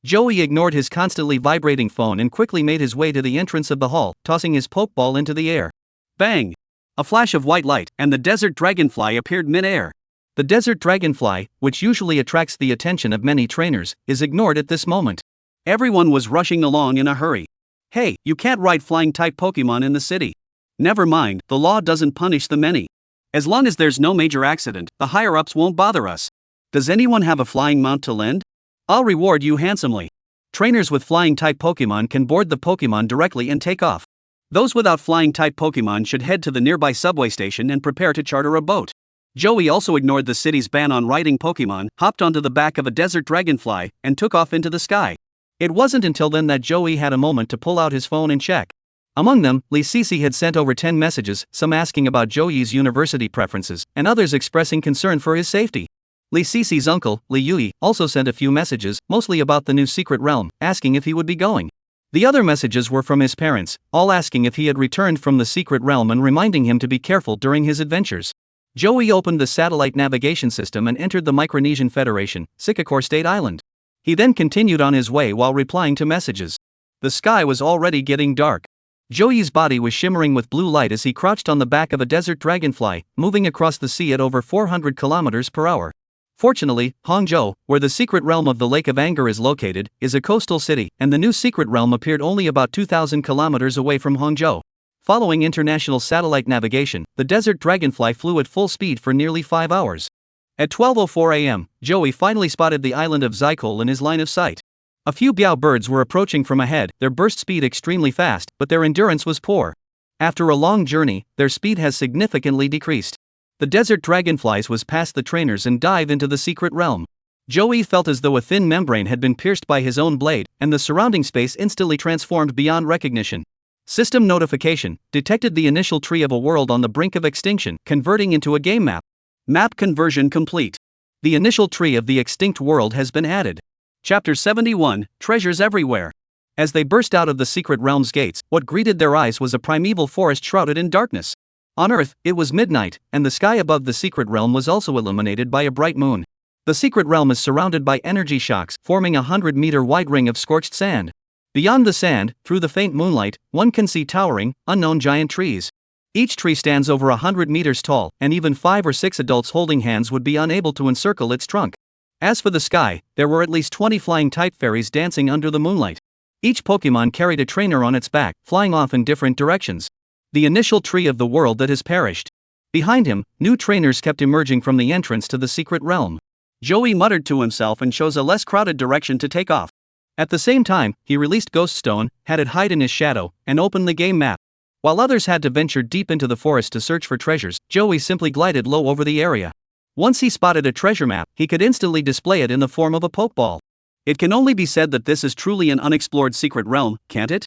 Joey ignored his constantly vibrating phone and quickly made his way to the entrance of the hall, tossing his Pokeball into the air. Bang! A flash of white light, and the desert dragonfly appeared mid-air. The desert dragonfly, which usually attracts the attention of many trainers, is ignored at this moment. Everyone was rushing along in a hurry. Hey, you can't ride flying-type Pokemon in the city. Never mind, the law doesn't punish the many. As long as there's no major accident, the higher-ups won't bother us. Does anyone have a flying mount to lend? I'll reward you handsomely. Trainers with flying-type Pokemon can board the Pokemon directly and take off. Those without flying-type Pokemon should head to the nearby subway station and prepare to charter a boat. Joey also ignored the city's ban on riding Pokemon, hopped onto the back of a desert dragonfly, and took off into the sky. It wasn't until then that Joey had a moment to pull out his phone and check. Among them, Lee Cici had sent over 10 messages, some asking about Joey's university preferences, and others expressing concern for his safety. Lee Cici's uncle, Li Yui, also sent a few messages, mostly about the new secret realm, asking if he would be going. The other messages were from his parents, all asking if he had returned from the secret realm and reminding him to be careful during his adventures. Joey opened the satellite navigation system and entered the Micronesian Federation, Sikakor State Island. He then continued on his way while replying to messages. The sky was already getting dark. Joey's body was shimmering with blue light as he crouched on the back of a desert dragonfly, moving across the sea at over 400 kilometers per hour. Fortunately, Hangzhou, where the secret realm of the Lake of Anger is located, is a coastal city, and the new secret realm appeared only about 2,000 kilometers away from Hangzhou. Following international satellite navigation, the desert dragonfly flew at full speed for nearly 5 hours. At 12:04 a.m., Joey finally spotted the island of Zykol in his line of sight. A few Biao birds were approaching from ahead, their burst speed extremely fast, but their endurance was poor. After a long journey, their speed has significantly decreased. The desert dragonflies was past the trainers and dive into the secret realm. Joey felt as though a thin membrane had been pierced by his own blade, and the surrounding space instantly transformed beyond recognition. System notification detected the initial tree of a world on the brink of extinction, converting into a game map. Map conversion complete. The initial tree of the extinct world has been added. Chapter 71, Treasures Everywhere. As they burst out of the secret realm's gates, what greeted their eyes was a primeval forest shrouded in darkness. On Earth, it was midnight, and the sky above the secret realm was also illuminated by a bright moon. The secret realm is surrounded by energy shocks, forming a 100-meter wide ring of scorched sand. Beyond the sand, through the faint moonlight, one can see towering, unknown giant trees. Each tree stands over 100 meters tall, and even 5 or 6 adults holding hands would be unable to encircle its trunk. As for the sky, there were at least 20 flying type fairies dancing under the moonlight. Each Pokemon carried a trainer on its back, flying off in different directions. The initial tree of the world that has perished. Behind him, new trainers kept emerging from the entrance to the secret realm. Joey muttered to himself and chose a less crowded direction to take off. At the same time, he released Ghost Stone, had it hide in his shadow, and opened the game map. While others had to venture deep into the forest to search for treasures, Joey simply glided low over the area. Once he spotted a treasure map, he could instantly display it in the form of a Pokeball. It can only be said that this is truly an unexplored secret realm, can't it?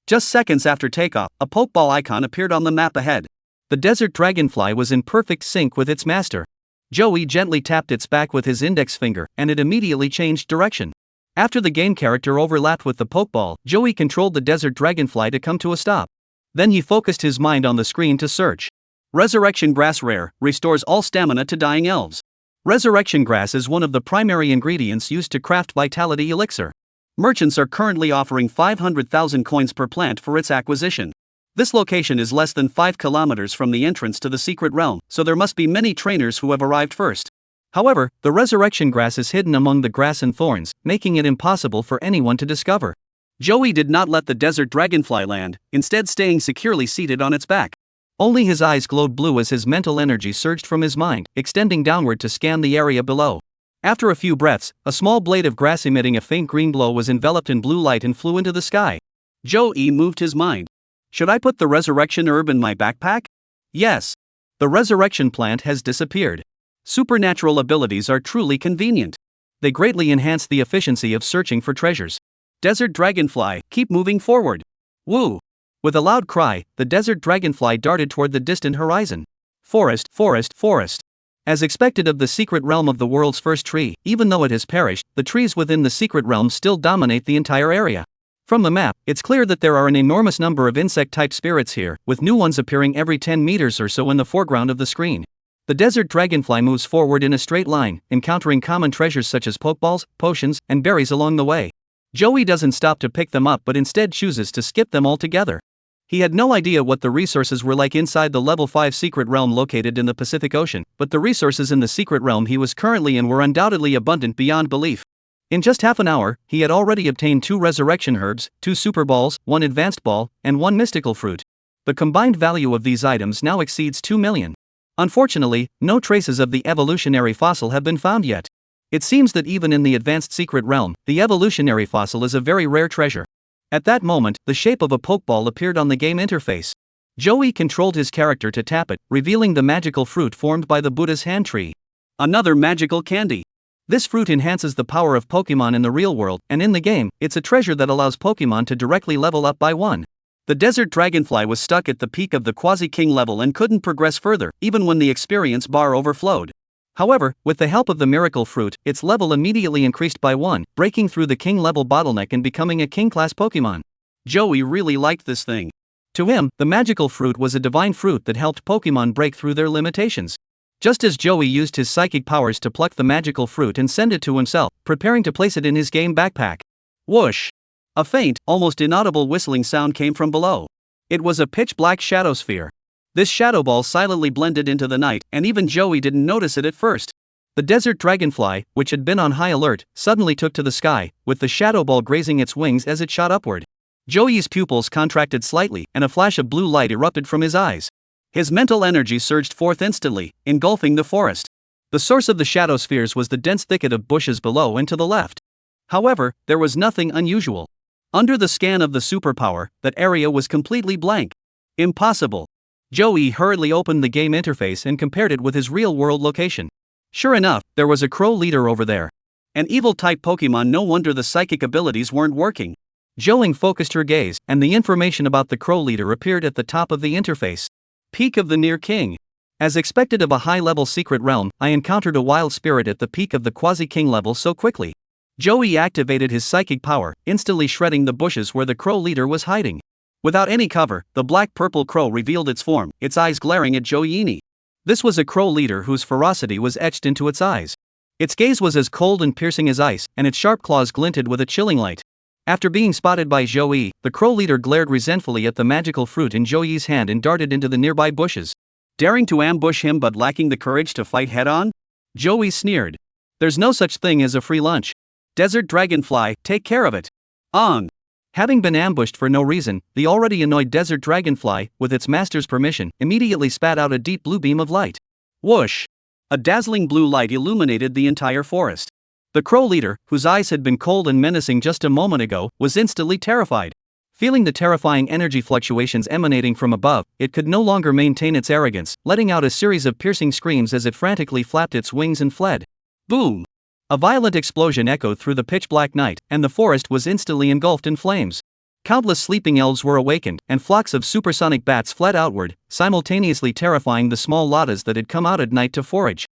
Just seconds after takeoff, a Pokeball icon appeared on the map ahead. The desert dragonfly was in perfect sync with its master. Joey gently tapped its back with his index finger, and it immediately changed direction. After the game character overlapped with the Pokeball, Joey controlled the desert dragonfly to come to a stop. Then he focused his mind on the screen to search. Resurrection Grass Rare, restores all stamina to dying elves. Resurrection Grass is one of the primary ingredients used to craft Vitality Elixir. Merchants are currently offering 500,000 coins per plant for its acquisition. This location is less than 5 kilometers from the entrance to the secret realm, so there must be many trainers who have arrived first. However, the resurrection grass is hidden among the grass and thorns, making it impossible for anyone to discover. Joey did not let the desert dragonfly land, instead staying securely seated on its back. Only his eyes glowed blue as his mental energy surged from his mind, extending downward to scan the area below. After a few breaths, a small blade of grass emitting a faint green glow was enveloped in blue light and flew into the sky. Joey moved his mind. Should I put the resurrection herb in my backpack? Yes. The resurrection plant has disappeared. Supernatural abilities are truly convenient. They greatly enhance the efficiency of searching for treasures. Desert dragonfly, keep moving forward. Woo! With a loud cry, the desert dragonfly darted toward the distant horizon. Forest, forest, forest. As expected of the secret realm of the world's first tree, even though it has perished, the trees within the secret realm still dominate the entire area. From the map, it's clear that there are an enormous number of insect-type spirits here, with new ones appearing every 10 meters or so in the foreground of the screen. The desert dragonfly moves forward in a straight line, encountering common treasures such as Pokeballs, potions, and berries along the way. Joey doesn't stop to pick them up but instead chooses to skip them altogether. He had no idea what the resources were like inside the level 5 secret realm located in the Pacific Ocean, but the resources in the secret realm he was currently in were undoubtedly abundant beyond belief. In just half an hour, he had already obtained 2 resurrection herbs, 2 super balls, 1 advanced ball, and 1 mystical fruit. The combined value of these items now exceeds 2 million. Unfortunately, no traces of the evolutionary fossil have been found yet. It seems that even in the advanced secret realm, the evolutionary fossil is a very rare treasure. At that moment, the shape of a Pokeball appeared on the game interface. Joey controlled his character to tap it, revealing the magical fruit formed by the Buddha's hand tree. Another magical candy. This fruit enhances the power of Pokemon in the real world, and in the game, it's a treasure that allows Pokemon to directly level up by 1. The desert dragonfly was stuck at the peak of the Quasi-King level and couldn't progress further, even when the experience bar overflowed. However, with the help of the miracle fruit, its level immediately increased by 1, breaking through the King level bottleneck and becoming a King-class Pokemon. Joey really liked this thing. To him, the magical fruit was a divine fruit that helped Pokemon break through their limitations. Just as Joey used his psychic powers to pluck the magical fruit and send it to himself, preparing to place it in his game backpack. Whoosh! A faint, almost inaudible whistling sound came from below. It was a pitch-black shadow sphere. This shadow ball silently blended into the night, and even Joey didn't notice it at first. The desert dragonfly, which had been on high alert, suddenly took to the sky, with the shadow ball grazing its wings as it shot upward. Joey's pupils contracted slightly, and a flash of blue light erupted from his eyes. His mental energy surged forth instantly, engulfing the forest. The source of the shadow spheres was the dense thicket of bushes below and to the left. However, there was nothing unusual. Under the scan of the superpower, that area was completely blank. Impossible. Joey hurriedly opened the game interface and compared it with his real-world location. Sure enough, there was a crow leader over there. An evil-type Pokemon, no wonder the psychic abilities weren't working. Joey focused her gaze, and the information about the crow leader appeared at the top of the interface. Peak of the Near King. As expected of a high-level secret realm, I encountered a wild spirit at the peak of the Quasi-King level so quickly. Joey activated his psychic power, instantly shredding the bushes where the crow leader was hiding. Without any cover, the black-purple crow revealed its form, its eyes glaring at Joey. This was a crow leader whose ferocity was etched into its eyes. Its gaze was as cold and piercing as ice, and its sharp claws glinted with a chilling light. After being spotted by Joey, the crow leader glared resentfully at the magical fruit in Joey's hand and darted into the nearby bushes. Daring to ambush him but lacking the courage to fight head-on? Joey sneered. There's no such thing as a free lunch. Desert Dragonfly, take care of it. On. Having been ambushed for no reason, the already annoyed Desert Dragonfly, with its master's permission, immediately spat out a deep blue beam of light. Whoosh! A dazzling blue light illuminated the entire forest. The crow leader, whose eyes had been cold and menacing just a moment ago, was instantly terrified. Feeling the terrifying energy fluctuations emanating from above, it could no longer maintain its arrogance, letting out a series of piercing screams as it frantically flapped its wings and fled. Boom! A violent explosion echoed through the pitch-black night, and the forest was instantly engulfed in flames. Countless sleeping elves were awakened, and flocks of supersonic bats fled outward, simultaneously terrifying the small Lottas that had come out at night to forage.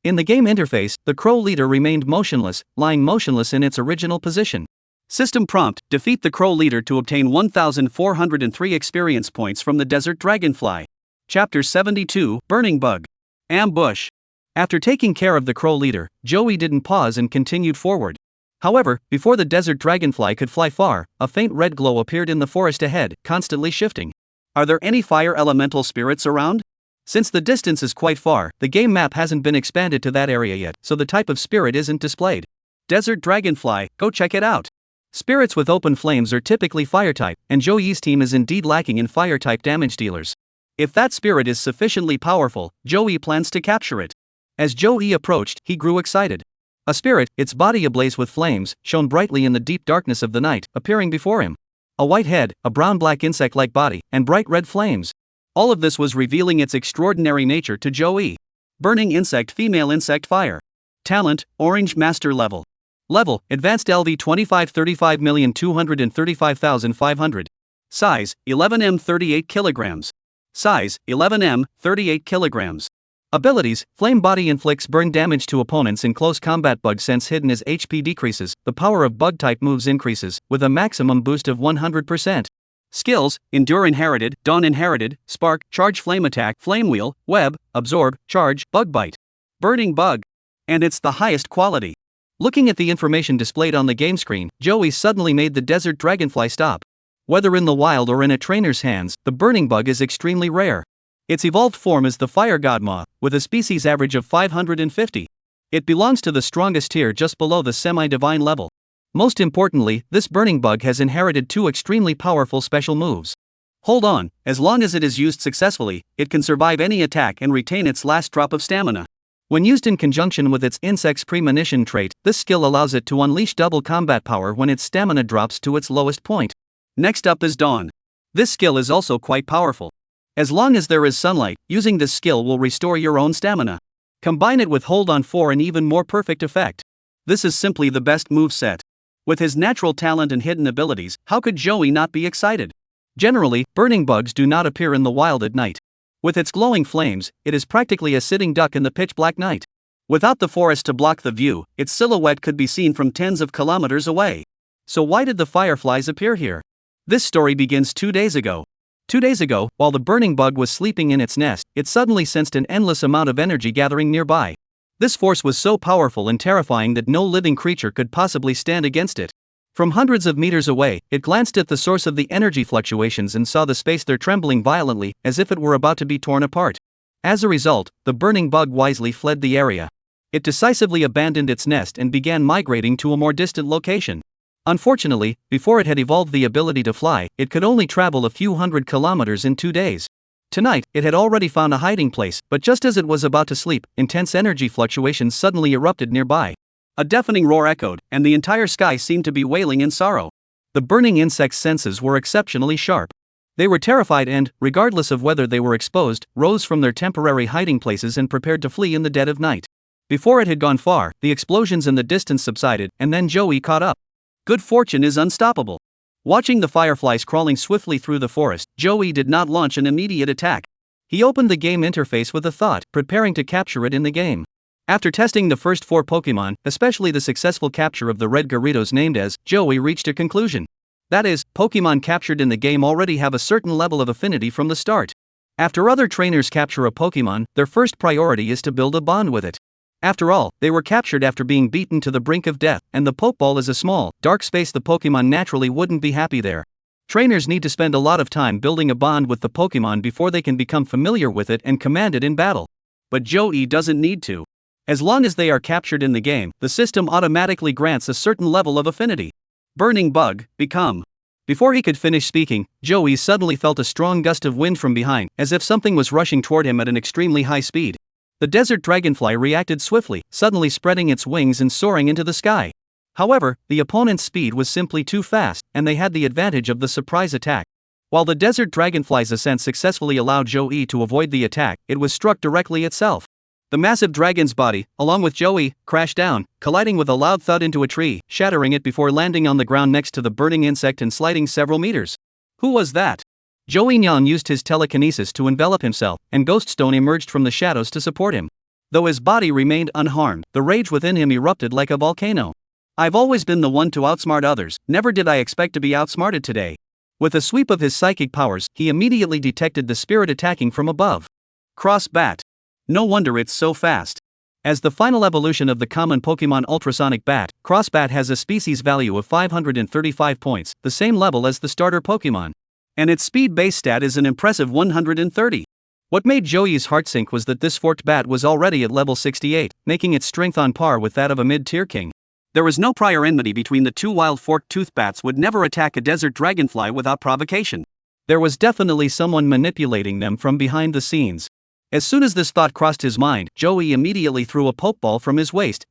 In the game interface, the crow leader remained motionless, lying motionless in its original position. System prompt: defeat the crow leader to obtain 1,403 experience points from the Desert Dragonfly. Chapter 72, Burning Bug. Ambush. After taking care of the crow leader, Joey didn't pause and continued forward. However, before the Desert Dragonfly could fly far, a faint red glow appeared in the forest ahead, constantly shifting. Are there any fire elemental spirits around? Since the distance is quite far, the game map hasn't been expanded to that area yet, so the type of spirit isn't displayed. Desert Dragonfly, go check it out. Spirits with open flames are typically fire-type, and Joey's team is indeed lacking in fire-type damage dealers. If that spirit is sufficiently powerful, Joey plans to capture it. As Joey approached, he grew excited. A spirit, its body ablaze with flames, shone brightly in the deep darkness of the night, appearing before him. A white head, a brown-black insect-like body, and bright red flames. All of this was revealing its extraordinary nature to Joey. Burning insect, female insect, fire. Talent, orange master level. Level, advanced LV 25 35,235,500. Size, 11m 38 kilograms. Size, 11m 38 kilograms. Abilities: Flame Body inflicts burn damage to opponents in close combat. Bug Sense hidden as HP decreases, the power of bug-type moves increases, with a maximum boost of 100%. Skills: Endure inherited, Dawn inherited, Spark, Charge, Flame Attack, Flame Wheel, Web, Absorb, Charge, Bug Bite. Burning Bug. And it's the highest quality. Looking at the information displayed on the game screen, Joey suddenly made the Desert Dragonfly stop. Whether in the wild or in a trainer's hands, the Burning Bug is extremely rare. Its evolved form is the Fire God Moth, with a species average of 550. It belongs to the strongest tier just below the semi-divine level. Most importantly, this Burning Bug has inherited 2 extremely powerful special moves. Hold on, as long as it is used successfully, it can survive any attack and retain its last drop of stamina. When used in conjunction with its Insect's Premonition trait, this skill allows it to unleash double combat power when its stamina drops to its lowest point. Next up is Dawn. This skill is also quite powerful. As long as there is sunlight, using this skill will restore your own stamina. Combine it with Hold On for an even more perfect effect. This is simply the best moveset. With his natural talent and hidden abilities, how could Joey not be excited? Generally, burning bugs do not appear in the wild at night. With its glowing flames, it is practically a sitting duck in the pitch-black night. Without the forest to block the view, its silhouette could be seen from tens of kilometers away. So why did the fireflies appear here? This story begins 2 days ago. 2 days ago, while the burning bug was sleeping in its nest, it suddenly sensed an endless amount of energy gathering nearby. This force was so powerful and terrifying that no living creature could possibly stand against it. From hundreds of meters away, it glanced at the source of the energy fluctuations and saw the space there trembling violently, as if it were about to be torn apart. As a result, the burning bug wisely fled the area. It decisively abandoned its nest and began migrating to a more distant location. Unfortunately, before it had evolved the ability to fly, it could only travel a few hundred kilometers in 2 days. Tonight, it had already found a hiding place, but just as it was about to sleep, intense energy fluctuations suddenly erupted nearby. A deafening roar echoed, and the entire sky seemed to be wailing in sorrow. The burning insect's senses were exceptionally sharp. They were terrified and, regardless of whether they were exposed, rose from their temporary hiding places and prepared to flee in the dead of night. Before it had gone far, the explosions in the distance subsided, and then Joey caught up. Good fortune is unstoppable. Watching the fireflies crawling swiftly through the forest, Joey did not launch an immediate attack. He opened the game interface with a thought, preparing to capture it in the game. After testing the first 4 Pokemon, especially the successful capture of the red Gyarados named as, Joey reached a conclusion. That is, Pokemon captured in the game already have a certain level of affinity from the start. After other trainers capture a Pokemon, their first priority is to build a bond with it. After all, they were captured after being beaten to the brink of death, and the Pokeball is a small, dark space. The Pokemon naturally wouldn't be happy there. Trainers need to spend a lot of time building a bond with the Pokemon before they can become familiar with it and command it in battle. But Joey doesn't need to. As long as they are captured in the game, the system automatically grants a certain level of affinity. Burning Bug, become. Before he could finish speaking, Joey suddenly felt a strong gust of wind from behind, as if something was rushing toward him at an extremely high speed. The desert dragonfly reacted swiftly, suddenly spreading its wings and soaring into the sky. However, the opponent's speed was simply too fast, and they had the advantage of the surprise attack. While the desert dragonfly's ascent successfully allowed Joey to avoid the attack, it was struck directly itself. The massive dragon's body, along with Joey, crashed down, colliding with a loud thud into a tree, shattering it before landing on the ground next to the burning insect and sliding several meters. Who was that? Joey Nyan used his telekinesis to envelop himself, and Ghost Stone emerged from the shadows to support him. Though his body remained unharmed, the rage within him erupted like a volcano. I've always been the one to outsmart others, never did I expect to be outsmarted today. With a sweep of his psychic powers, he immediately detected the spirit attacking from above. Cross Bat. No wonder it's so fast. As the final evolution of the common Pokemon Ultrasonic Bat, Crossbat has a species value of 535 points, the same level as the starter Pokemon. And its speed base stat is an impressive 130. What made Joey's heart sink was that this forked bat was already at level 68, making its strength on par with that of a mid-tier king. There was no prior enmity between the two. Wild forked tooth bats would never attack a desert dragonfly without provocation. There was definitely someone manipulating them from behind the scenes. As soon as this thought crossed his mind, Joey immediately threw a Pokeball from his waist,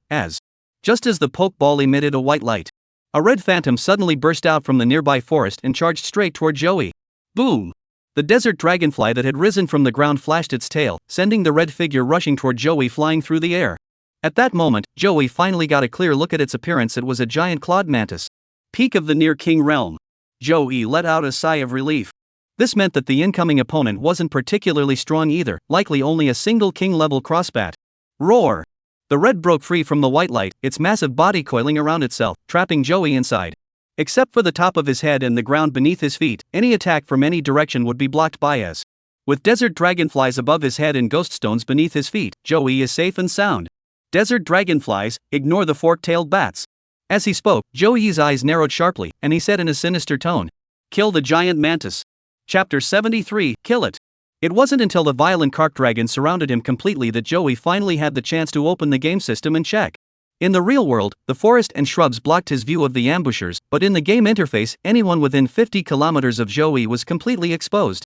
just as the Pokeball emitted a white light. A red phantom suddenly burst out from the nearby forest and charged straight toward Joey. Boom! The desert dragonfly that had risen from the ground flashed its tail, sending the red figure rushing toward Joey flying through the air. At that moment, Joey finally got a clear look at its appearance. It was a giant clawed mantis. Peak of the near king realm. Joey let out a sigh of relief. This meant that the incoming opponent wasn't particularly strong either, likely only a single king-level crossbat. Roar! The red broke free from the white light, its massive body coiling around itself, trapping Joey inside. Except for the top of his head and the ground beneath his feet, any attack from any direction would be blocked by as. With desert dragonflies above his head and ghost stones beneath his feet, Joey is safe and sound. Desert dragonflies, ignore the fork-tailed bats. As he spoke, Joey's eyes narrowed sharply, and he said in a sinister tone, "Kill the giant mantis." Chapter 73, Kill It. It wasn't until the violent Kark dragon surrounded him completely that Joey finally had the chance to open the game system and check. In the real world, the forest and shrubs blocked his view of the ambushers, but in the game interface, anyone within 50 kilometers of Joey was completely exposed.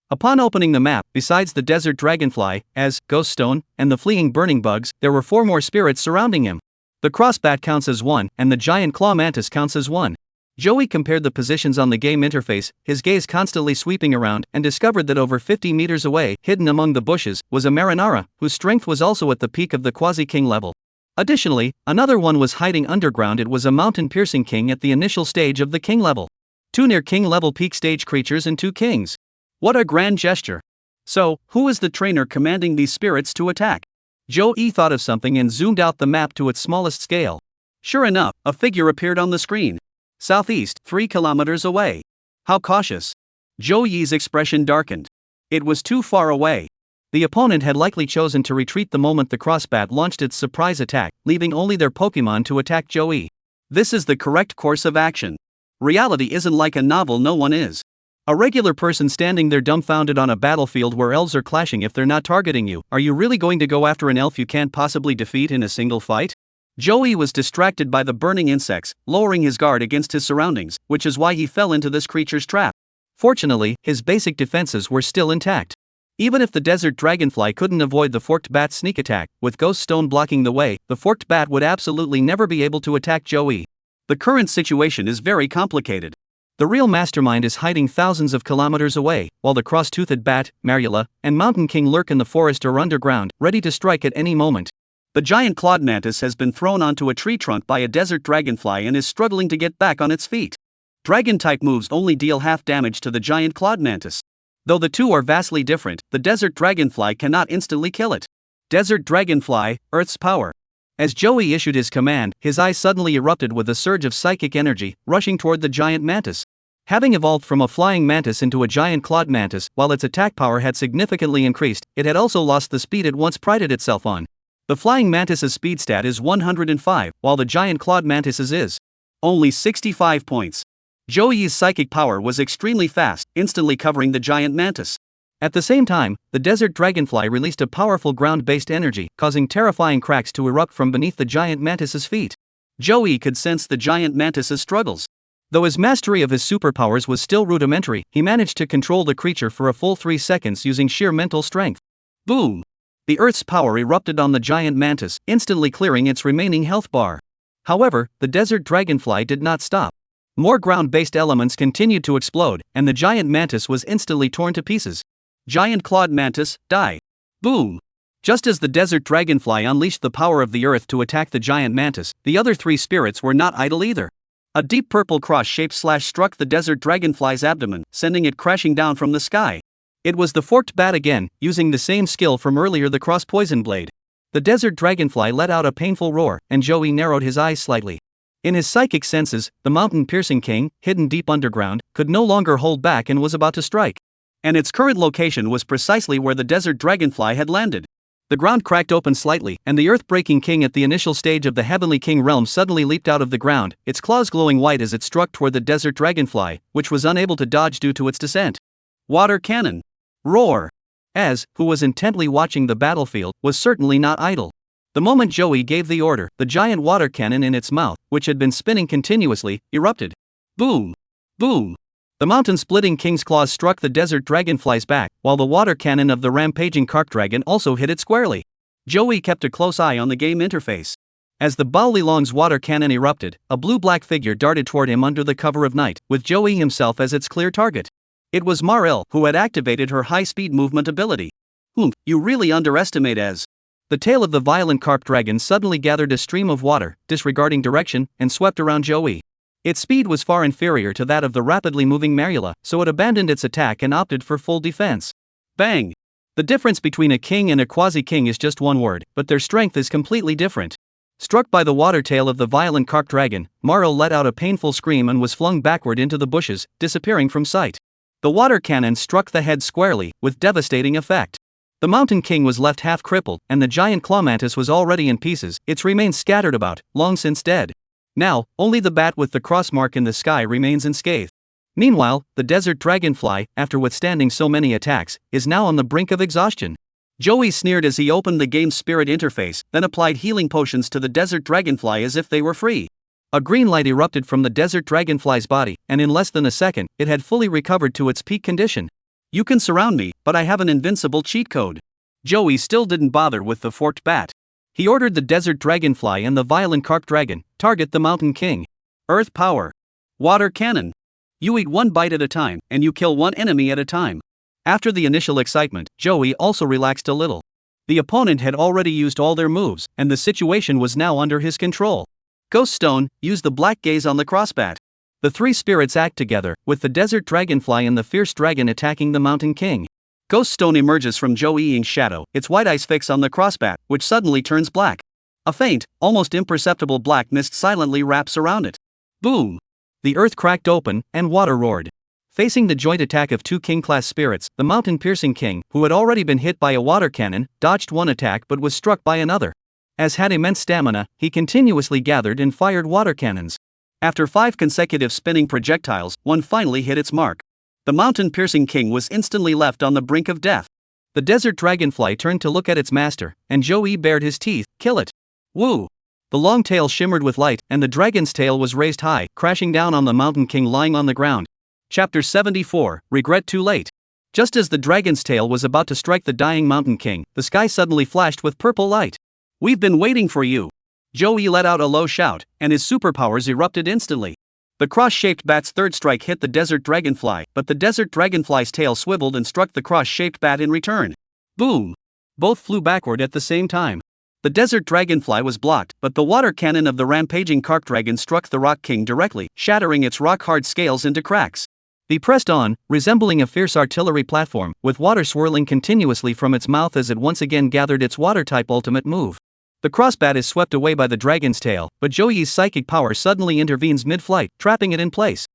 Upon opening the map, besides the desert dragonfly, Ghost Stone, and the fleeing burning bugs, there were 4 more spirits surrounding him. The crossbat counts as 1, and the giant claw mantis counts as 1. Joey compared the positions on the game interface, his gaze constantly sweeping around, and discovered that over 50 meters away, hidden among the bushes, was a marinara, whose strength was also at the peak of the quasi-king level. Additionally, another one was hiding underground. It was a mountain-piercing king at the initial stage of the king level. 2 near king level peak stage creatures and 2 kings. What a grand gesture. So, who is the trainer commanding these spirits to attack? Joey thought of something and zoomed out the map to its smallest scale. Sure enough, a figure appeared on the screen. Southeast, 3 kilometers away. How cautious. Joey's expression darkened. It was too far away. The opponent had likely chosen to retreat the moment the crossbat launched its surprise attack, leaving only their Pokemon to attack Joey. This is the correct course of action. Reality isn't like a novel. No one is a regular person standing there dumbfounded on a battlefield where elves are clashing. If they're not targeting you, are you really going to go after an elf you can't possibly defeat in a single fight? Joey was distracted by the burning insects, lowering his guard against his surroundings, which is why he fell into this creature's trap. Fortunately, his basic defenses were still intact. Even if the desert dragonfly couldn't avoid the forked bat's sneak attack, with Ghost Stone blocking the way, the forked bat would absolutely never be able to attack Joey. The current situation is very complicated. The real mastermind is hiding thousands of kilometers away, while the cross-toothed bat, Marula, and Mountain King lurk in the forest or underground, ready to strike at any moment. The giant clawed mantis has been thrown onto a tree trunk by a desert dragonfly and is struggling to get back on its feet. Dragon-type moves only deal half damage to the giant clawed mantis. Though the two are vastly different, the desert dragonfly cannot instantly kill it. Desert dragonfly, Earth's power. As Joey issued his command, his eyes suddenly erupted with a surge of psychic energy, rushing toward the giant mantis. Having evolved from a flying mantis into a giant clawed mantis, while its attack power had significantly increased, it had also lost the speed it once prided itself on. The flying mantis's speed stat is 105, while the giant clawed mantis's is only 65 points. Joey's psychic power was extremely fast, instantly covering the giant mantis. At the same time, the desert dragonfly released a powerful ground-based energy, causing terrifying cracks to erupt from beneath the giant mantis's feet. Joey could sense the giant mantis's struggles. Though his mastery of his superpowers was still rudimentary, he managed to control the creature for a full 3 seconds using sheer mental strength. Boom! The Earth's power erupted on the giant mantis, instantly clearing its remaining health bar. However, the desert dragonfly did not stop. More ground-based elements continued to explode, and the giant mantis was instantly torn to pieces. Giant clawed mantis, die. Boom! Just as the desert dragonfly unleashed the power of the earth to attack the giant mantis, the other 3 spirits were not idle either. A deep purple cross-shaped slash struck the desert dragonfly's abdomen, sending it crashing down from the sky. It was the forked bat again, using the same skill from earlier, the cross-poison blade. The desert dragonfly let out a painful roar, and Joey narrowed his eyes slightly. In his psychic senses, the mountain-piercing king, hidden deep underground, could no longer hold back and was about to strike. And its current location was precisely where the desert dragonfly had landed. The ground cracked open slightly, and the earth-breaking king at the initial stage of the Heavenly King realm suddenly leaped out of the ground, its claws glowing white as it struck toward the desert dragonfly, which was unable to dodge due to its descent. Water cannon. Roar! Az, who was intently watching the battlefield, was certainly not idle. The moment Joey gave the order, the giant water cannon in its mouth, which had been spinning continuously, erupted. Boom! Boom! The mountain-splitting king's claws struck the desert dragonfly's back, while the water cannon of the rampaging carp dragon also hit it squarely. Joey kept a close eye on the game interface. As the Baolilong's water cannon erupted, a blue-black figure darted toward him under the cover of night, with Joey himself as its clear target. It was Mar-El, who had activated her high-speed movement ability. You really underestimate Az. The tail of the violent carp dragon suddenly gathered a stream of water, disregarding direction, and swept around Joey. Its speed was far inferior to that of the rapidly moving Marula, so it abandoned its attack and opted for full defense. Bang! The difference between a king and a quasi-king is just one word, but their strength is completely different. Struck by the water tail of the violent carp dragon, Mar-El let out a painful scream and was flung backward into the bushes, disappearing from sight. The water cannon struck the head squarely, with devastating effect. The Mountain King was left half crippled, and the giant claw mantis was already in pieces, its remains scattered about, long since dead. Now, only the bat with the cross mark in the sky remains unscathed. Meanwhile, the desert dragonfly, after withstanding so many attacks, is now on the brink of exhaustion. Joey sneered as he opened the game's spirit interface, then applied healing potions to the desert dragonfly as if they were free. A green light erupted from the desert dragonfly's body, and in less than a second, it had fully recovered to its peak condition. You can surround me, but I have an invincible cheat code. Joey still didn't bother with the forked bat. He ordered the desert dragonfly and the violent carp dragon, target the Mountain King. Earth power. Water cannon. You eat one bite at a time, and you kill one enemy at a time. After the initial excitement, Joey also relaxed a little. The opponent had already used all their moves, and the situation was now under his control. Ghost Stone, use the black gaze on the crossbat. The 3 spirits act together, with the desert dragonfly and the fierce dragon attacking the Mountain King. Ghost Stone emerges from Joey's shadow, its white eyes fix on the crossbat, which suddenly turns black. A faint, almost imperceptible black mist silently wraps around it. Boom! The earth cracked open, and water roared. Facing the joint attack of 2 king-class spirits, the mountain-piercing king, who had already been hit by a water cannon, dodged one attack but was struck by another. Az had immense stamina, he continuously gathered and fired water cannons. After 5 consecutive spinning projectiles, one finally hit its mark. The mountain-piercing king was instantly left on the brink of death. The desert dragonfly turned to look at its master, and Joey bared his teeth. Kill it! Woo! The long tail shimmered with light, and the dragon's tail was raised high, crashing down on the Mountain King lying on the ground. Chapter 74, Regret Too Late. Just as the dragon's tail was about to strike the dying Mountain King, the sky suddenly flashed with purple light. We've been waiting for you! Joey let out a low shout, and his superpowers erupted instantly. The cross-shaped bat's third strike hit the desert dragonfly, but the desert dragonfly's tail swiveled and struck the cross-shaped bat in return. Boom! Both flew backward at the same time. The desert dragonfly was blocked, but the water cannon of the rampaging carp dragon struck the Rock King directly, shattering its rock-hard scales into cracks. He pressed on, resembling a fierce artillery platform, with water swirling continuously from its mouth as it once again gathered its water-type ultimate move. The crossbat is swept away by the dragon's tail, but Joey's psychic power suddenly intervenes mid-flight, trapping it in place.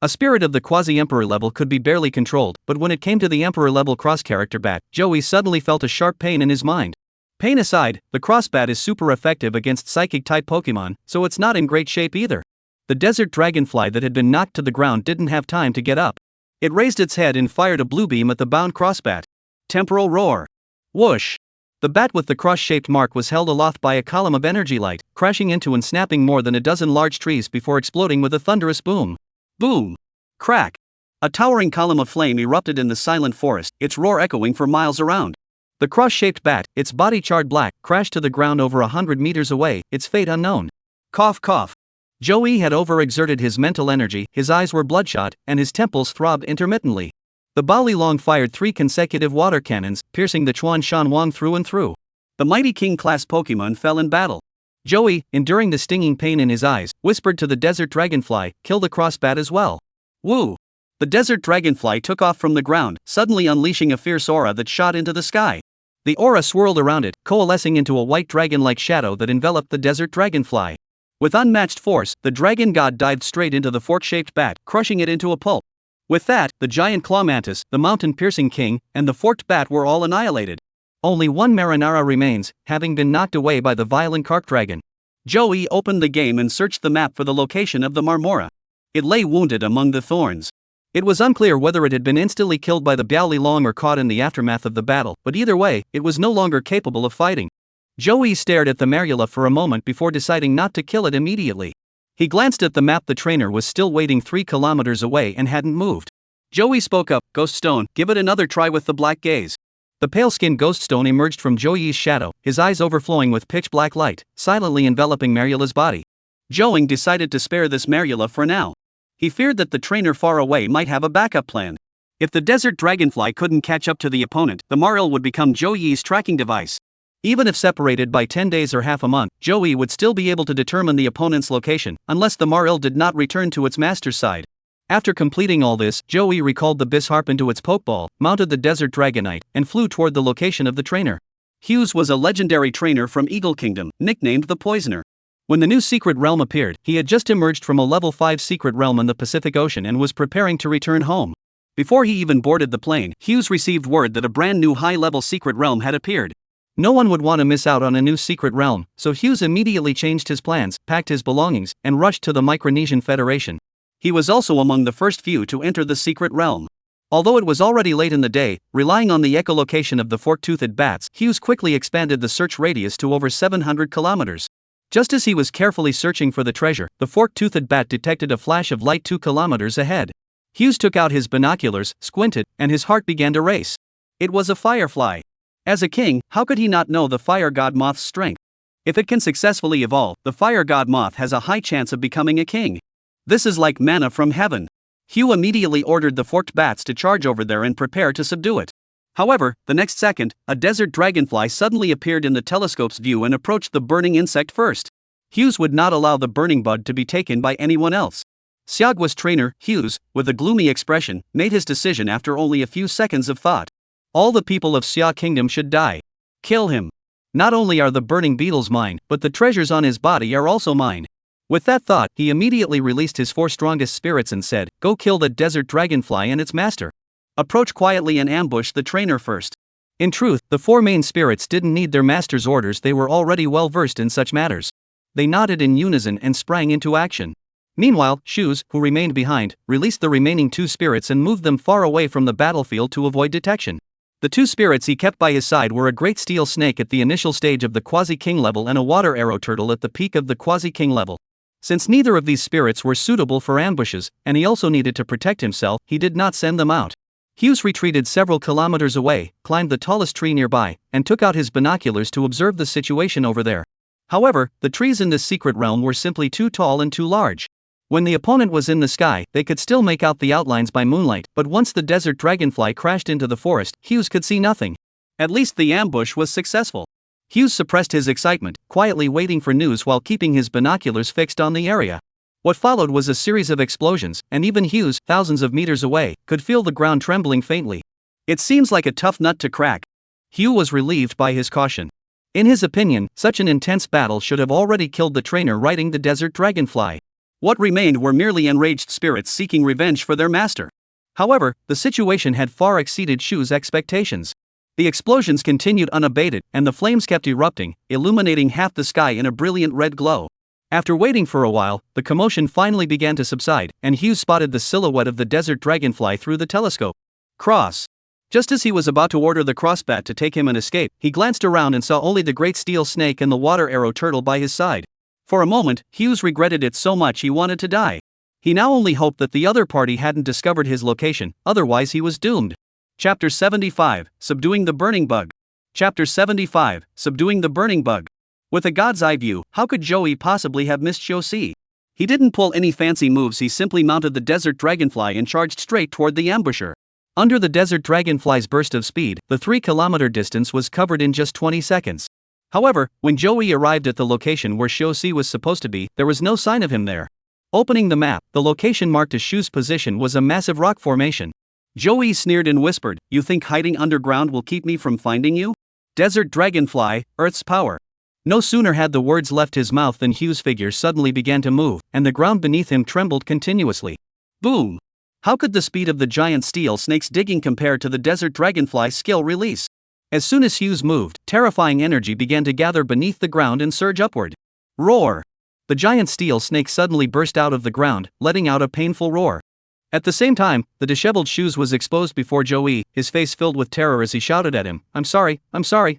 A spirit of the quasi-emperor level could be barely controlled, but when it came to the emperor-level cross-character bat, Joey suddenly felt a sharp pain in his mind. Pain aside, the crossbat is super effective against psychic-type Pokemon, so it's not in great shape either. The desert dragonfly that had been knocked to the ground didn't have time to get up. It raised its head and fired a blue beam at the bound crossbat. Temporal roar. Whoosh! The bat with the cross-shaped mark was held aloft by a column of energy light, crashing into and snapping more than a dozen large trees before exploding with a thunderous boom. Boom! Crack! A towering column of flame erupted in the silent forest, its roar echoing for miles around. The cross-shaped bat, its body charred black, crashed to the ground over 100 meters away, its fate unknown. Cough cough. Joey had overexerted his mental energy, his eyes were bloodshot, and his temples throbbed intermittently. The Baolilong fired 3 consecutive water cannons, piercing the Chuan Shan Wang through and through. The mighty king-class Pokemon fell in battle. Joey, enduring the stinging pain in his eyes, whispered to the desert dragonfly, "Kill the crossbat as well." Woo! The desert dragonfly took off from the ground, suddenly unleashing a fierce aura that shot into the sky. The aura swirled around it, coalescing into a white dragon-like shadow that enveloped the desert dragonfly. With unmatched force, the dragon god dived straight into the fork-shaped bat, crushing it into a pulp. With that, the giant claw mantis, the mountain-piercing king, and the forked bat were all annihilated. Only one marinara remains, having been knocked away by the violent carp dragon. Joey opened the game and searched the map for the location of the Marmora. It lay wounded among the thorns. It was unclear whether it had been instantly killed by the Baolilong or caught in the aftermath of the battle, but either way, it was no longer capable of fighting. Joey stared at the Marula for a moment before deciding not to kill it immediately. He glanced at the map. The trainer was still waiting 3 kilometers away and hadn't moved. Joey spoke up, "Ghost Stone, give it another try with the black gaze." The pale-skinned Ghost Stone emerged from Joey's shadow, his eyes overflowing with pitch-black light, silently enveloping Marula's body. Joey decided to spare this Marula for now. He feared that the trainer far away might have a backup plan. If the desert dragonfly couldn't catch up to the opponent, the Maril would become Joey's tracking device. Even if separated by 10 days or half a month, Joey would still be able to determine the opponent's location, unless the Maril did not return to its master's side. After completing all this, Joey recalled the Bisharp into its Pokeball, mounted the Desert Dragonite, and flew toward the location of the trainer. Hughes was a legendary trainer from Eagle Kingdom, nicknamed the Poisoner. When the new secret realm appeared, he had just emerged from a level 5 secret realm in the Pacific Ocean and was preparing to return home. Before he even boarded the plane, Hughes received word that a brand new high-level secret realm had appeared. No one would want to miss out on a new secret realm, so Hughes immediately changed his plans, packed his belongings, and rushed to the Micronesian Federation. He was also among the first few to enter the secret realm. Although it was already late in the day, relying on the echolocation of the fork-toothed bats, Hughes quickly expanded the search radius to over 700 kilometers. Just as he was carefully searching for the treasure, the fork-toothed bat detected a flash of light 2 kilometers ahead. Hughes took out his binoculars, squinted, and his heart began to race. It was a firefly. As a king, how could he not know the fire god moth's strength? If it can successfully evolve, the fire god moth has a high chance of becoming a king. This is like manna from heaven. Hugh immediately ordered the forked bats to charge over there and prepare to subdue it. However, the next second, a desert dragonfly suddenly appeared in the telescope's view and approached the burning insect first. Hughes would not allow the burning bud to be taken by anyone else. Xiagua's trainer, Hughes, with a gloomy expression, made his decision after only a few seconds of thought. All the people of Xia Kingdom should die. Kill him. Not only are the burning beetles mine, but the treasures on his body are also mine. With that thought, he immediately released his 4 strongest spirits and said, "Go kill the desert dragonfly and its master. Approach quietly and ambush the trainer first." In truth, the 4 main spirits didn't need their master's orders. They were already well versed in such matters. They nodded in unison and sprang into action. Meanwhile, Shoes, who remained behind, released the remaining 2 spirits and moved them far away from the battlefield to avoid detection. The 2 spirits he kept by his side were a great steel snake at the initial stage of the Quasi-King level and a water arrow turtle at the peak of the Quasi-King level. Since neither of these spirits were suitable for ambushes, and he also needed to protect himself, he did not send them out. Hughes retreated several kilometers away, climbed the tallest tree nearby, and took out his binoculars to observe the situation over there. However, the trees in this secret realm were simply too tall and too large. When the opponent was in the sky, they could still make out the outlines by moonlight, but once the desert dragonfly crashed into the forest, Hughes could see nothing. At least the ambush was successful. Hughes suppressed his excitement, quietly waiting for news while keeping his binoculars fixed on the area. What followed was a series of explosions, and even Hughes, thousands of meters away, could feel the ground trembling faintly. It seems like a tough nut to crack. Hugh was relieved by his caution. In his opinion, such an intense battle should have already killed the trainer riding the desert dragonfly. What remained were merely enraged spirits seeking revenge for their master. However, the situation had far exceeded Shu's expectations. The explosions continued unabated, and the flames kept erupting, illuminating half the sky in a brilliant red glow. After waiting for a while, the commotion finally began to subside, and Hughes spotted the silhouette of the desert dragonfly through the telescope. Cross. Just as he was about to order the crossbat to take him an escape, he glanced around and saw only the great steel snake and the water arrow turtle by his side. For a moment, Hughes regretted it so much he wanted to die. He now only hoped that the other party hadn't discovered his location, otherwise he was doomed. Chapter 75, Subduing the Burning Bug. Chapter 75, Subduing the Burning Bug. With a god's eye view, how could Joey possibly have missed Shosi? He didn't pull any fancy moves, he simply mounted the desert dragonfly and charged straight toward the ambusher. Under the desert dragonfly's burst of speed, the 3-kilometer distance was covered in just 20 seconds. However, when Joey arrived at the location where Shosi was supposed to be, there was no sign of him there. Opening the map, the location marked as Shu's position was a massive rock formation. Joey sneered and whispered, "You think hiding underground will keep me from finding you? Desert dragonfly, Earth's power." No sooner had the words left his mouth than Hugh's figure suddenly began to move, and the ground beneath him trembled continuously. Boom! How could the speed of the giant steel snake's digging compare to the desert dragonfly's skill release? As soon as Hughes moved, terrifying energy began to gather beneath the ground and surge upward. Roar! The giant steel snake suddenly burst out of the ground, letting out a painful roar. At the same time, the disheveled Shoes was exposed before Joey, his face filled with terror as he shouted at him, I'm sorry,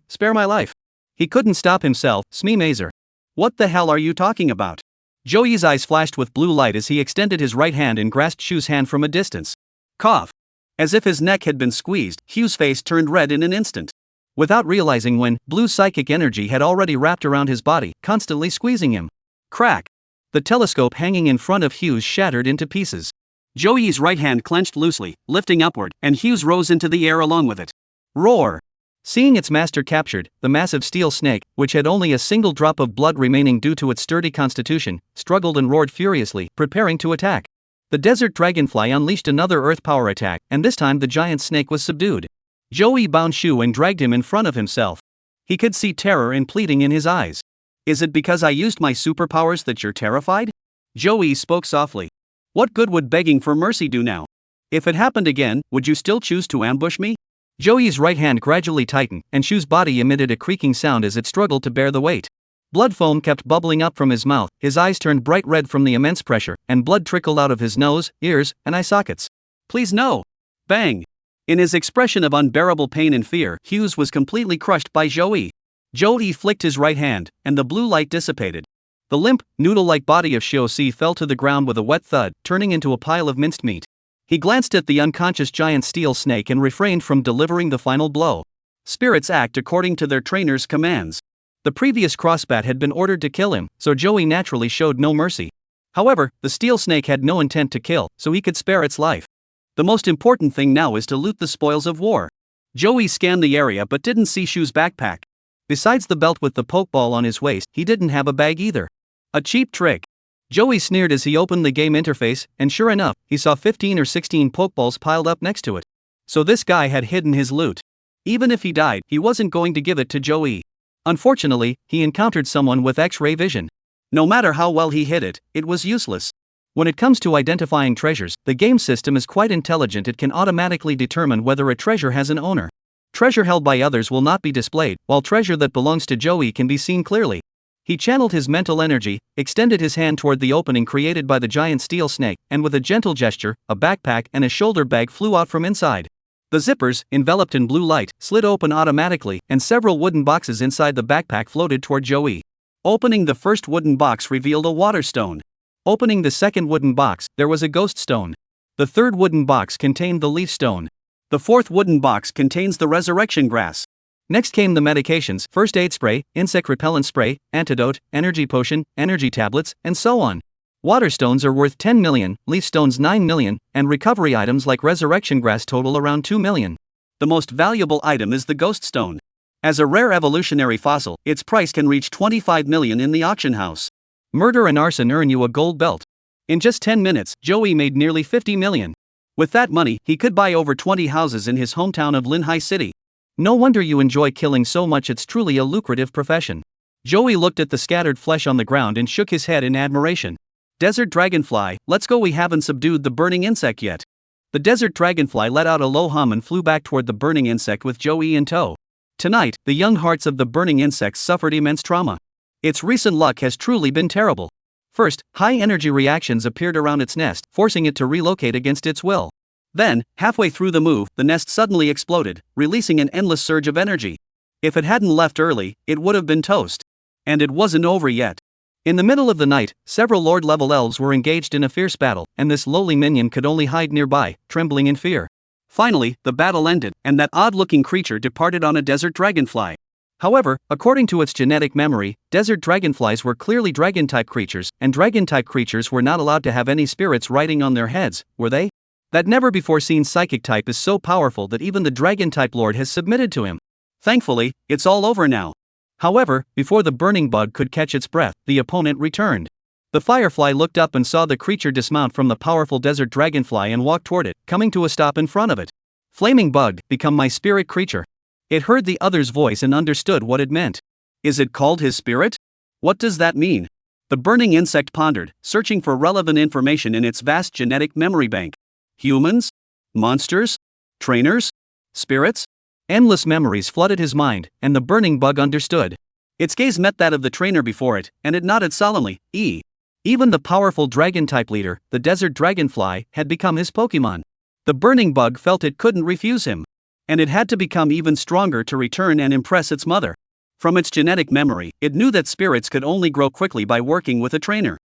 spare my life." He couldn't stop himself, Smee Mazer. "What the hell are you talking about?" Joey's eyes flashed with blue light as he extended his right hand and grasped Shu's hand from a distance. Cough! As if his neck had been squeezed, Hugh's face turned red in an instant. Without realizing when, blue psychic energy had already wrapped around his body, constantly squeezing him. Crack! The telescope hanging in front of Hughes shattered into pieces. Joey's right hand clenched loosely, lifting upward, and Hughes rose into the air along with it. Roar! Seeing its master captured, the massive steel snake, which had only a single drop of blood remaining due to its sturdy constitution, struggled and roared furiously, preparing to attack. The desert dragonfly unleashed another earth power attack, and this time the giant snake was subdued. Joey bound Shu and dragged him in front of himself. He could see terror and pleading in his eyes. "Is it because I used my superpowers that you're terrified?" Joey spoke softly. "What good would begging for mercy do now? If it happened again, would you still choose to ambush me?" Joey's right hand gradually tightened, and Shu's body emitted a creaking sound as it struggled to bear the weight. Blood foam kept bubbling up from his mouth, his eyes turned bright red from the immense pressure, and blood trickled out of his nose, ears, and eye sockets. "Please no!" Bang! In his expression of unbearable pain and fear, Hughes was completely crushed by Joey. Joey flicked his right hand, and the blue light dissipated. The limp, noodle-like body of Shosi fell to the ground with a wet thud, turning into a pile of minced meat. He glanced at the unconscious giant steel snake and refrained from delivering the final blow. Spirits act according to their trainer's commands. The previous crossbat had been ordered to kill him, so Joey naturally showed no mercy. However, the steel snake had no intent to kill, so he could spare its life. The most important thing now is to loot the spoils of war. Joey scanned the area but didn't see Shu's backpack. Besides the belt with the pokeball on his waist, he didn't have a bag either. A cheap trick. Joey sneered as he opened the game interface, and sure enough, he saw 15 or 16 pokeballs piled up next to it. So this guy had hidden his loot. Even if he died, he wasn't going to give it to Joey. Unfortunately, he encountered someone with X-ray vision. No matter how well he hid it, it was useless. When it comes to identifying treasures, the game system is quite intelligent. It can automatically determine whether a treasure has an owner. Treasure held by others will not be displayed, while treasure that belongs to Joey can be seen clearly. He channeled his mental energy, extended his hand toward the opening created by the giant steel snake, and with a gentle gesture, a backpack and a shoulder bag flew out from inside. The zippers, enveloped in blue light, slid open automatically, and several wooden boxes inside the backpack floated toward Joey. Opening the first wooden box revealed a water stone. Opening the second wooden box, there was a ghost stone. The third wooden box contained the leaf stone. The fourth wooden box contains the resurrection grass. Next came the medications, first aid spray, insect repellent spray, antidote, energy potion, energy tablets, and so on. Water stones are worth 10 million, leaf stones 9 million, and recovery items like resurrection grass total around 2 million. The most valuable item is the ghost stone. As a rare evolutionary fossil, its price can reach 25 million in the auction house. Murder and arson earn you a gold belt. In just 10 minutes, Joey made nearly 50 million. With that money, he could buy over 20 houses in his hometown of Linhai City. No wonder you enjoy killing so much, it's truly a lucrative profession. Joey looked at the scattered flesh on the ground and shook his head in admiration. Desert dragonfly, let's go, we haven't subdued the burning insect yet. The desert dragonfly let out a low hum and flew back toward the burning insect with Joey in tow. Tonight, the young hearts of the burning insects suffered immense trauma. Its recent luck has truly been terrible. First, high-energy reactions appeared around its nest, forcing it to relocate against its will. Then, halfway through the move, the nest suddenly exploded, releasing an endless surge of energy. If it hadn't left early, it would have been toast. And it wasn't over yet. In the middle of the night, several Lord-level elves were engaged in a fierce battle, and this lowly minion could only hide nearby, trembling in fear. Finally, the battle ended, and that odd-looking creature departed on a desert dragonfly. However, according to its genetic memory, desert dragonflies were clearly dragon-type creatures, and dragon-type creatures were not allowed to have any spirits riding on their heads, were they? That never-before-seen psychic type is so powerful that even the dragon-type lord has submitted to him. Thankfully, it's all over now. However, before the burning bug could catch its breath, the opponent returned. The firefly looked up and saw the creature dismount from the powerful desert dragonfly and walk toward it, coming to a stop in front of it. Flaming bug, become my spirit creature. It heard the other's voice and understood what it meant. Is it called his spirit? What does that mean? The burning insect pondered, searching for relevant information in its vast genetic memory bank. Humans? Monsters? Trainers? Spirits? Endless memories flooded his mind, and the burning bug understood. Its gaze met that of the trainer before it, and it nodded solemnly. Even the powerful dragon-type leader, the desert dragonfly, had become his Pokemon. The burning bug felt it couldn't refuse him. And it had to become even stronger to return and impress its mother. From its genetic memory, it knew that spirits could only grow quickly by working with a trainer.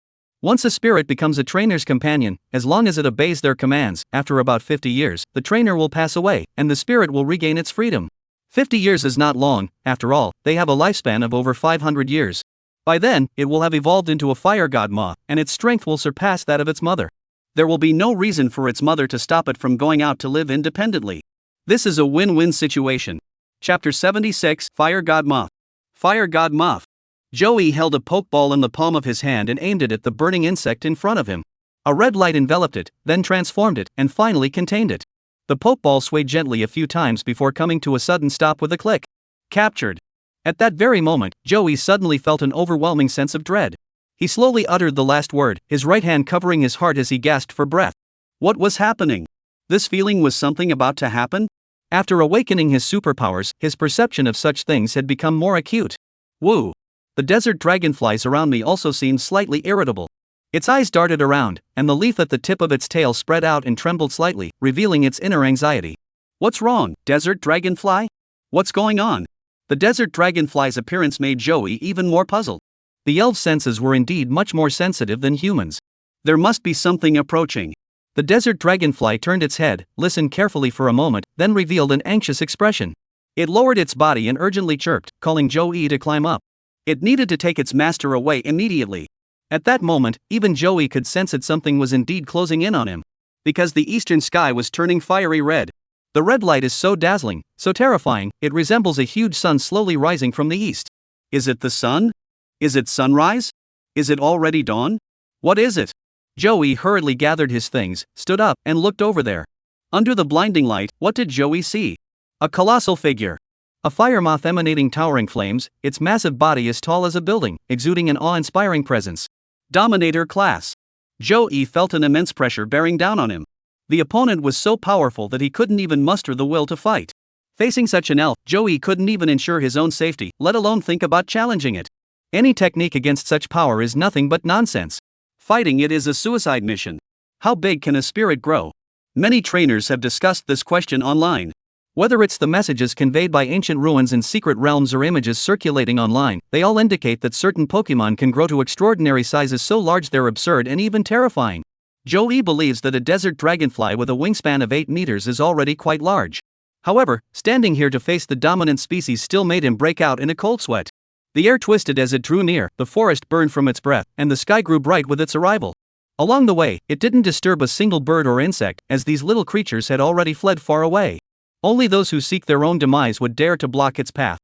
Once a spirit becomes a trainer's companion, as long as it obeys their commands, after about 50 years, the trainer will pass away, and the spirit will regain its freedom. 50 years is not long, after all, they have a lifespan of over 500 years. By then, it will have evolved into a fire god Ma, and its strength will surpass that of its mother. There will be no reason for its mother to stop it from going out to live independently. This is a win-win situation. Chapter 76, Fire God Moth. Fire God Moth. Joey held a pokeball in the palm of his hand and aimed it at the burning insect in front of him. A red light enveloped it, then transformed it, and finally contained it. The pokeball swayed gently a few times before coming to a sudden stop with a click. Captured. At that very moment, Joey suddenly felt an overwhelming sense of dread. He slowly uttered the last word, his right hand covering his heart as he gasped for breath. What was happening? This feeling was something about to happen? After awakening his superpowers, his perception of such things had become more acute. Woo! The desert dragonflies around me also seemed slightly irritable. Its eyes darted around, and the leaf at the tip of its tail spread out and trembled slightly, revealing its inner anxiety. What's wrong, desert dragonfly? What's going on? The desert dragonfly's appearance made Joey even more puzzled. The elf's senses were indeed much more sensitive than humans. There must be something approaching. The desert dragonfly turned its head, listened carefully for a moment, then revealed an anxious expression. It lowered its body and urgently chirped, calling Joey to climb up. It needed to take its master away immediately. At that moment, even Joey could sense that something was indeed closing in on him. Because the eastern sky was turning fiery red. The red light is so dazzling, so terrifying, it resembles a huge sun slowly rising from the east. Is it the sun? Is it sunrise? Is it already dawn? What is it? Joey hurriedly gathered his things, stood up, and looked over there. Under the blinding light, what did Joey see? A colossal figure. A fire moth emanating towering flames, its massive body as tall as a building, exuding an awe-inspiring presence. Dominator class. Joey felt an immense pressure bearing down on him. The opponent was so powerful that he couldn't even muster the will to fight. Facing such an elf, Joey couldn't even ensure his own safety, let alone think about challenging it. Any technique against such power is nothing but nonsense. Fighting it is a suicide mission. How big can a spirit grow? Many trainers have discussed this question online. Whether it's the messages conveyed by ancient ruins in secret realms or images circulating online, they all indicate that certain Pokemon can grow to extraordinary sizes so large they're absurd and even terrifying. Joey believes that a desert dragonfly with a wingspan of 8 meters is already quite large. However, standing here to face the dominant species still made him break out in a cold sweat. The air twisted as it drew near, the forest burned from its breath, and the sky grew bright with its arrival. Along the way, it didn't disturb a single bird or insect, as these little creatures had already fled far away. Only those who seek their own demise would dare to block its path.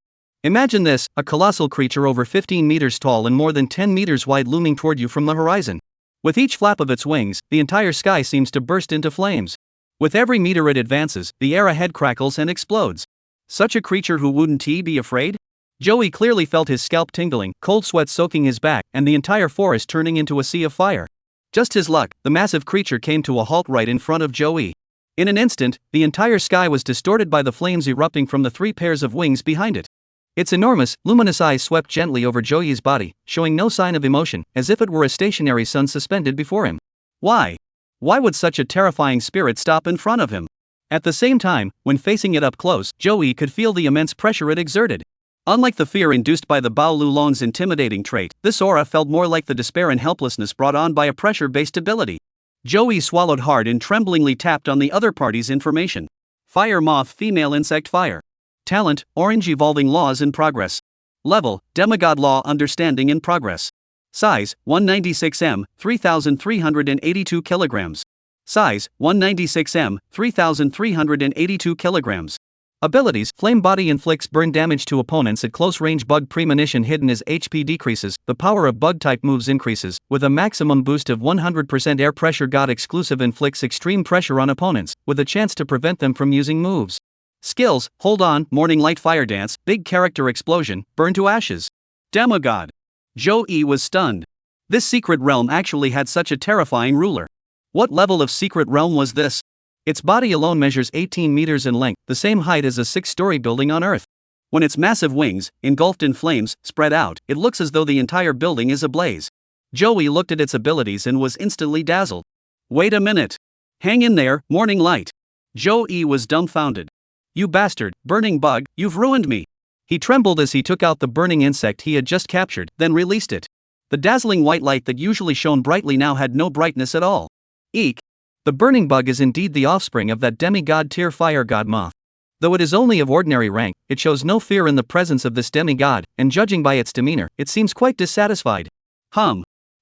Imagine this, a colossal creature over 15 meters tall and more than 10 meters wide looming toward you from the horizon. With each flap of its wings, the entire sky seems to burst into flames. With every meter it advances, the air ahead crackles and explodes. Such a creature, who wouldn't he be afraid? Joey clearly felt his scalp tingling, cold sweat soaking his back, and the entire forest turning into a sea of fire. Just his luck, the massive creature came to a halt right in front of Joey. In an instant, the entire sky was distorted by the flames erupting from the 3 pairs of wings behind it. Its enormous, luminous eyes swept gently over Joey's body, showing no sign of emotion, as if it were a stationary sun suspended before him. Why? Why would such a terrifying spirit stop in front of him? At the same time, when facing it up close, Joey could feel the immense pressure it exerted. Unlike the fear induced by the Bao Lulong's intimidating trait, this aura felt more like the despair and helplessness brought on by a pressure-based ability. Joey swallowed hard and tremblingly tapped on the other party's information. Fire moth, female insect, fire. Talent, orange, evolving laws in progress. Level, demigod law understanding in progress. Size, 196 m, 3,382 kilograms. Size, 196 m, 3,382 kilograms. Abilities: Flame Body inflicts burn damage to opponents at close range. Bug Premonition hidden as HP decreases, the power of bug type moves increases, with a maximum boost of 100%. Air Pressure God exclusive inflicts extreme pressure on opponents, with a chance to prevent them from using moves. Skills: Hold On, Morning Light, Fire Dance, Big Character Explosion, Burn to Ashes. Demigod. Joey was stunned. This secret realm actually had such a terrifying ruler. What level of secret realm was this? Its body alone measures 18 meters in length, the same height as a 6-story building on Earth. When its massive wings, engulfed in flames, spread out, it looks as though the entire building is ablaze. Joey looked at its abilities and was instantly dazzled. Wait a minute. Hang in there, Morning Light. Joey was dumbfounded. You bastard, burning bug, you've ruined me. He trembled as he took out the burning insect he had just captured, then released it. The dazzling white light that usually shone brightly now had no brightness at all. Eek. The burning bug is indeed the offspring of that demigod tier fire god moth. Though it is only of ordinary rank, it shows no fear in the presence of this demigod, and judging by its demeanor, it seems quite dissatisfied.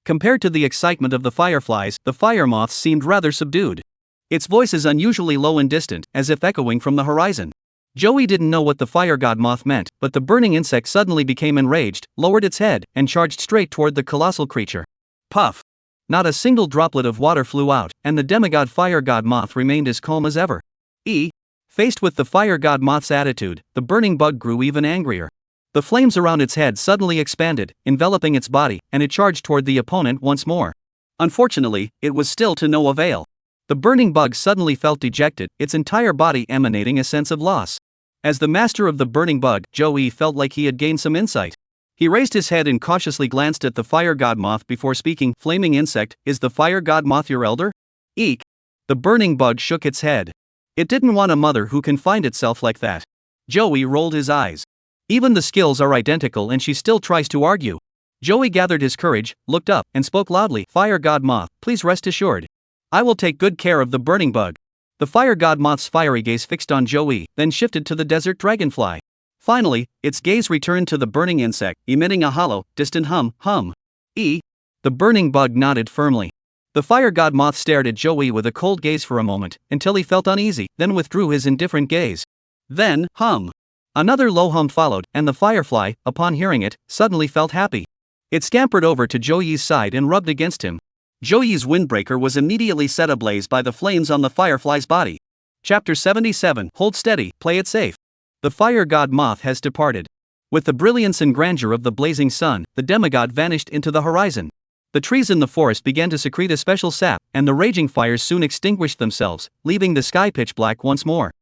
Compared to the excitement of the fireflies, the fire moth seemed rather subdued. Its voice is unusually low and distant, as if echoing from the horizon. Joey didn't know what the fire god moth meant, but the burning insect suddenly became enraged, lowered its head, and charged straight toward the colossal creature. Puff! Not a single droplet of water flew out, and the demigod fire god moth remained as calm as ever. Faced with the fire god moth's attitude, the burning bug grew even angrier. The flames around its head suddenly expanded, enveloping its body, and it charged toward the opponent once more. Unfortunately, it was still to no avail. The burning bug suddenly felt dejected, its entire body emanating a sense of loss. As the master of the burning bug, Joey felt like he had gained some insight. He raised his head and cautiously glanced at the fire god moth before speaking. Flaming insect, is the fire god moth your elder? Eek. The burning bug shook its head. It didn't want a mother who confined itself like that. Joey rolled his eyes. Even the skills are identical and she still tries to argue. Joey gathered his courage, looked up, and spoke loudly. Fire god moth, please rest assured. I will take good care of the burning bug. The fire god moth's fiery gaze fixed on Joey, then shifted to the desert dragonfly. Finally, its gaze returned to the burning insect, emitting a hollow, distant hum. The burning bug nodded firmly. The fire god moth stared at Joey with a cold gaze for a moment, until he felt uneasy, then withdrew his indifferent gaze. Then, Another low hum followed, and the firefly, upon hearing it, suddenly felt happy. It scampered over to Joey's side and rubbed against him. Joey's windbreaker was immediately set ablaze by the flames on the firefly's body. Chapter 77. Hold steady, play it safe. The fire god moth has departed. With the brilliance and grandeur of the blazing sun, the demigod vanished into the horizon. The trees in the forest began to secrete a special sap, and the raging fires soon extinguished themselves, leaving the sky pitch black once more.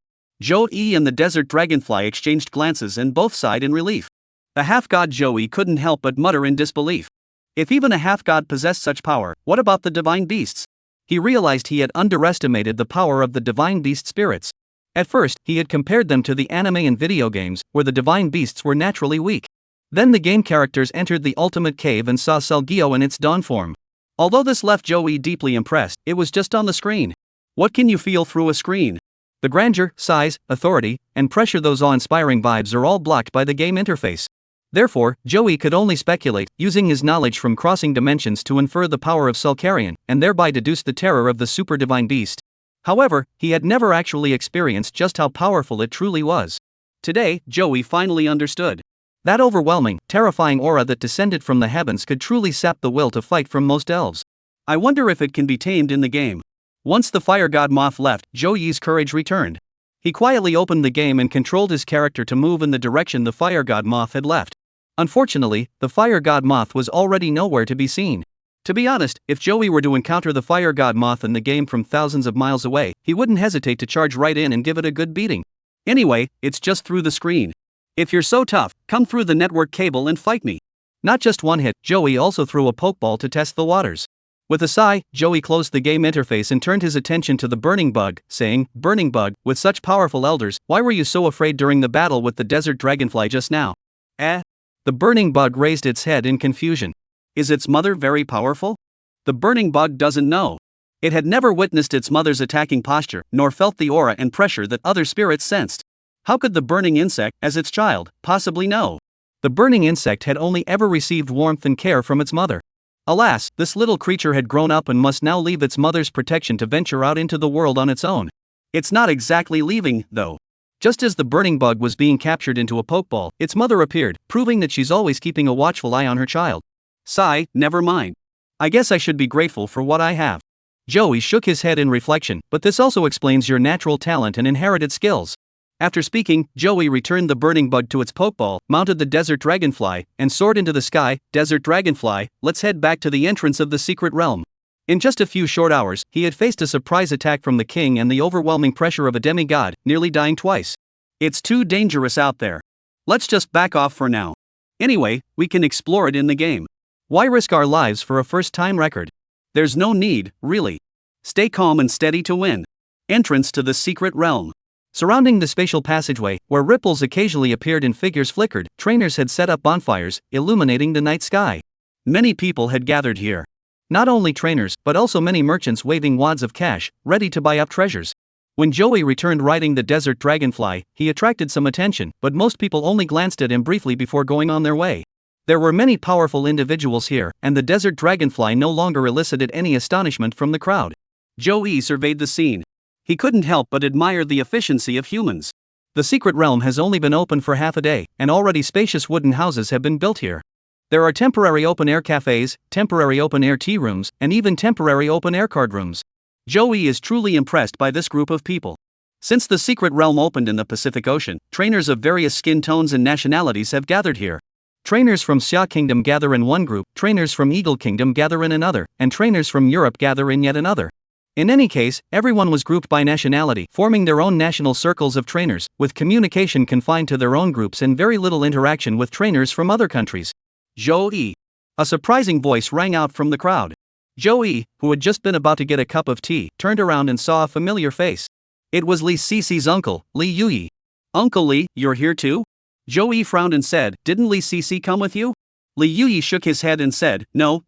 Joey and the desert dragonfly exchanged glances and both sighed in relief. The half-god Joey couldn't help but mutter in disbelief. If even a half-god possessed such power, what about the divine beasts? He realized he had underestimated the power of the divine beast spirits. At first, he had compared them to the anime and video games, where the divine beasts were naturally weak. Then the game characters entered the ultimate cave and saw Selgio in its dawn form. Although this left Joey deeply impressed, it was just on the screen. What can you feel through a screen? The grandeur, size, authority, and pressure, those awe-inspiring vibes are all blocked by the game interface. Therefore, Joey could only speculate, using his knowledge from crossing dimensions to infer the power of Selkarian, and thereby deduce the terror of the super divine beast. However, he had never actually experienced just how powerful it truly was. Today, Joey finally understood. That overwhelming, terrifying aura that descended from the heavens could truly sap the will to fight from most elves. I wonder if it can be tamed in the game. Once the fire god moth left, Zhou Yi's courage returned. He quietly opened the game and controlled his character to move in the direction the fire god moth had left. Unfortunately, the fire god moth was already nowhere to be seen. To be honest, if Joey were to encounter the fire god moth in the game from thousands of miles away, he wouldn't hesitate to charge right in and give it a good beating. Anyway, it's just through the screen. If you're so tough, come through the network cable and fight me. Not just one hit, Joey also threw a pokeball to test the waters. With a sigh, Joey closed the game interface and turned his attention to the burning bug, saying, "Burning bug, with such powerful elders, why were you so afraid during the battle with the desert dragonfly just now?" The burning bug raised its head in confusion. Is its mother very powerful? The burning bug doesn't know. It had never witnessed its mother's attacking posture, nor felt the aura and pressure that other spirits sensed. How could the burning insect, as its child, possibly know? The burning insect had only ever received warmth and care from its mother. Alas, this little creature had grown up and must now leave its mother's protection to venture out into the world on its own. It's not exactly leaving, though. Just as the burning bug was being captured into a pokeball, its mother appeared, proving that she's always keeping a watchful eye on her child. Sigh, never mind. I guess I should be grateful for what I have. Joey shook his head in reflection, but this also explains your natural talent and inherited skills. After speaking, Joey returned the burning bug to its pokeball, mounted the desert dragonfly, and soared into the sky. Desert dragonfly, let's head back to the entrance of the secret realm. In just a few short hours, he had faced a surprise attack from the king and the overwhelming pressure of a demigod, nearly dying twice. It's too dangerous out there. Let's just back off for now. Anyway, we can explore it in the game. Why risk our lives for a first-time record? There's no need, really. Stay calm and steady to win. Entrance to the secret realm. Surrounding the spatial passageway, where ripples occasionally appeared and figures flickered, trainers had set up bonfires, illuminating the night sky. Many people had gathered here. Not only trainers, but also many merchants waving wads of cash, ready to buy up treasures. When Joey returned riding the desert dragonfly, he attracted some attention, but most people only glanced at him briefly before going on their way. There were many powerful individuals here, and the desert dragonfly no longer elicited any astonishment from the crowd. Joey surveyed the scene. He couldn't help but admire the efficiency of humans. The secret realm has only been open for half a day, and already spacious wooden houses have been built here. There are temporary open-air cafes, temporary open-air tea rooms, and even temporary open-air card rooms. Joey is truly impressed by this group of people. Since the secret realm opened in the Pacific Ocean, trainers of various skin tones and nationalities have gathered here. Trainers from Xia Kingdom gather in one group, trainers from Eagle Kingdom gather in another, and trainers from Europe gather in yet another. In any case, everyone was grouped by nationality, forming their own national circles of trainers, with communication confined to their own groups and very little interaction with trainers from other countries. Joey. A surprising voice rang out from the crowd. Joey, who had just been about to get a cup of tea, turned around and saw a familiar face. It was Li Cici's uncle, Li Yuyi. Uncle Li, you're here too? Joey frowned and said, didn't Li Cici come with you? Li Yuyi shook his head and said, no.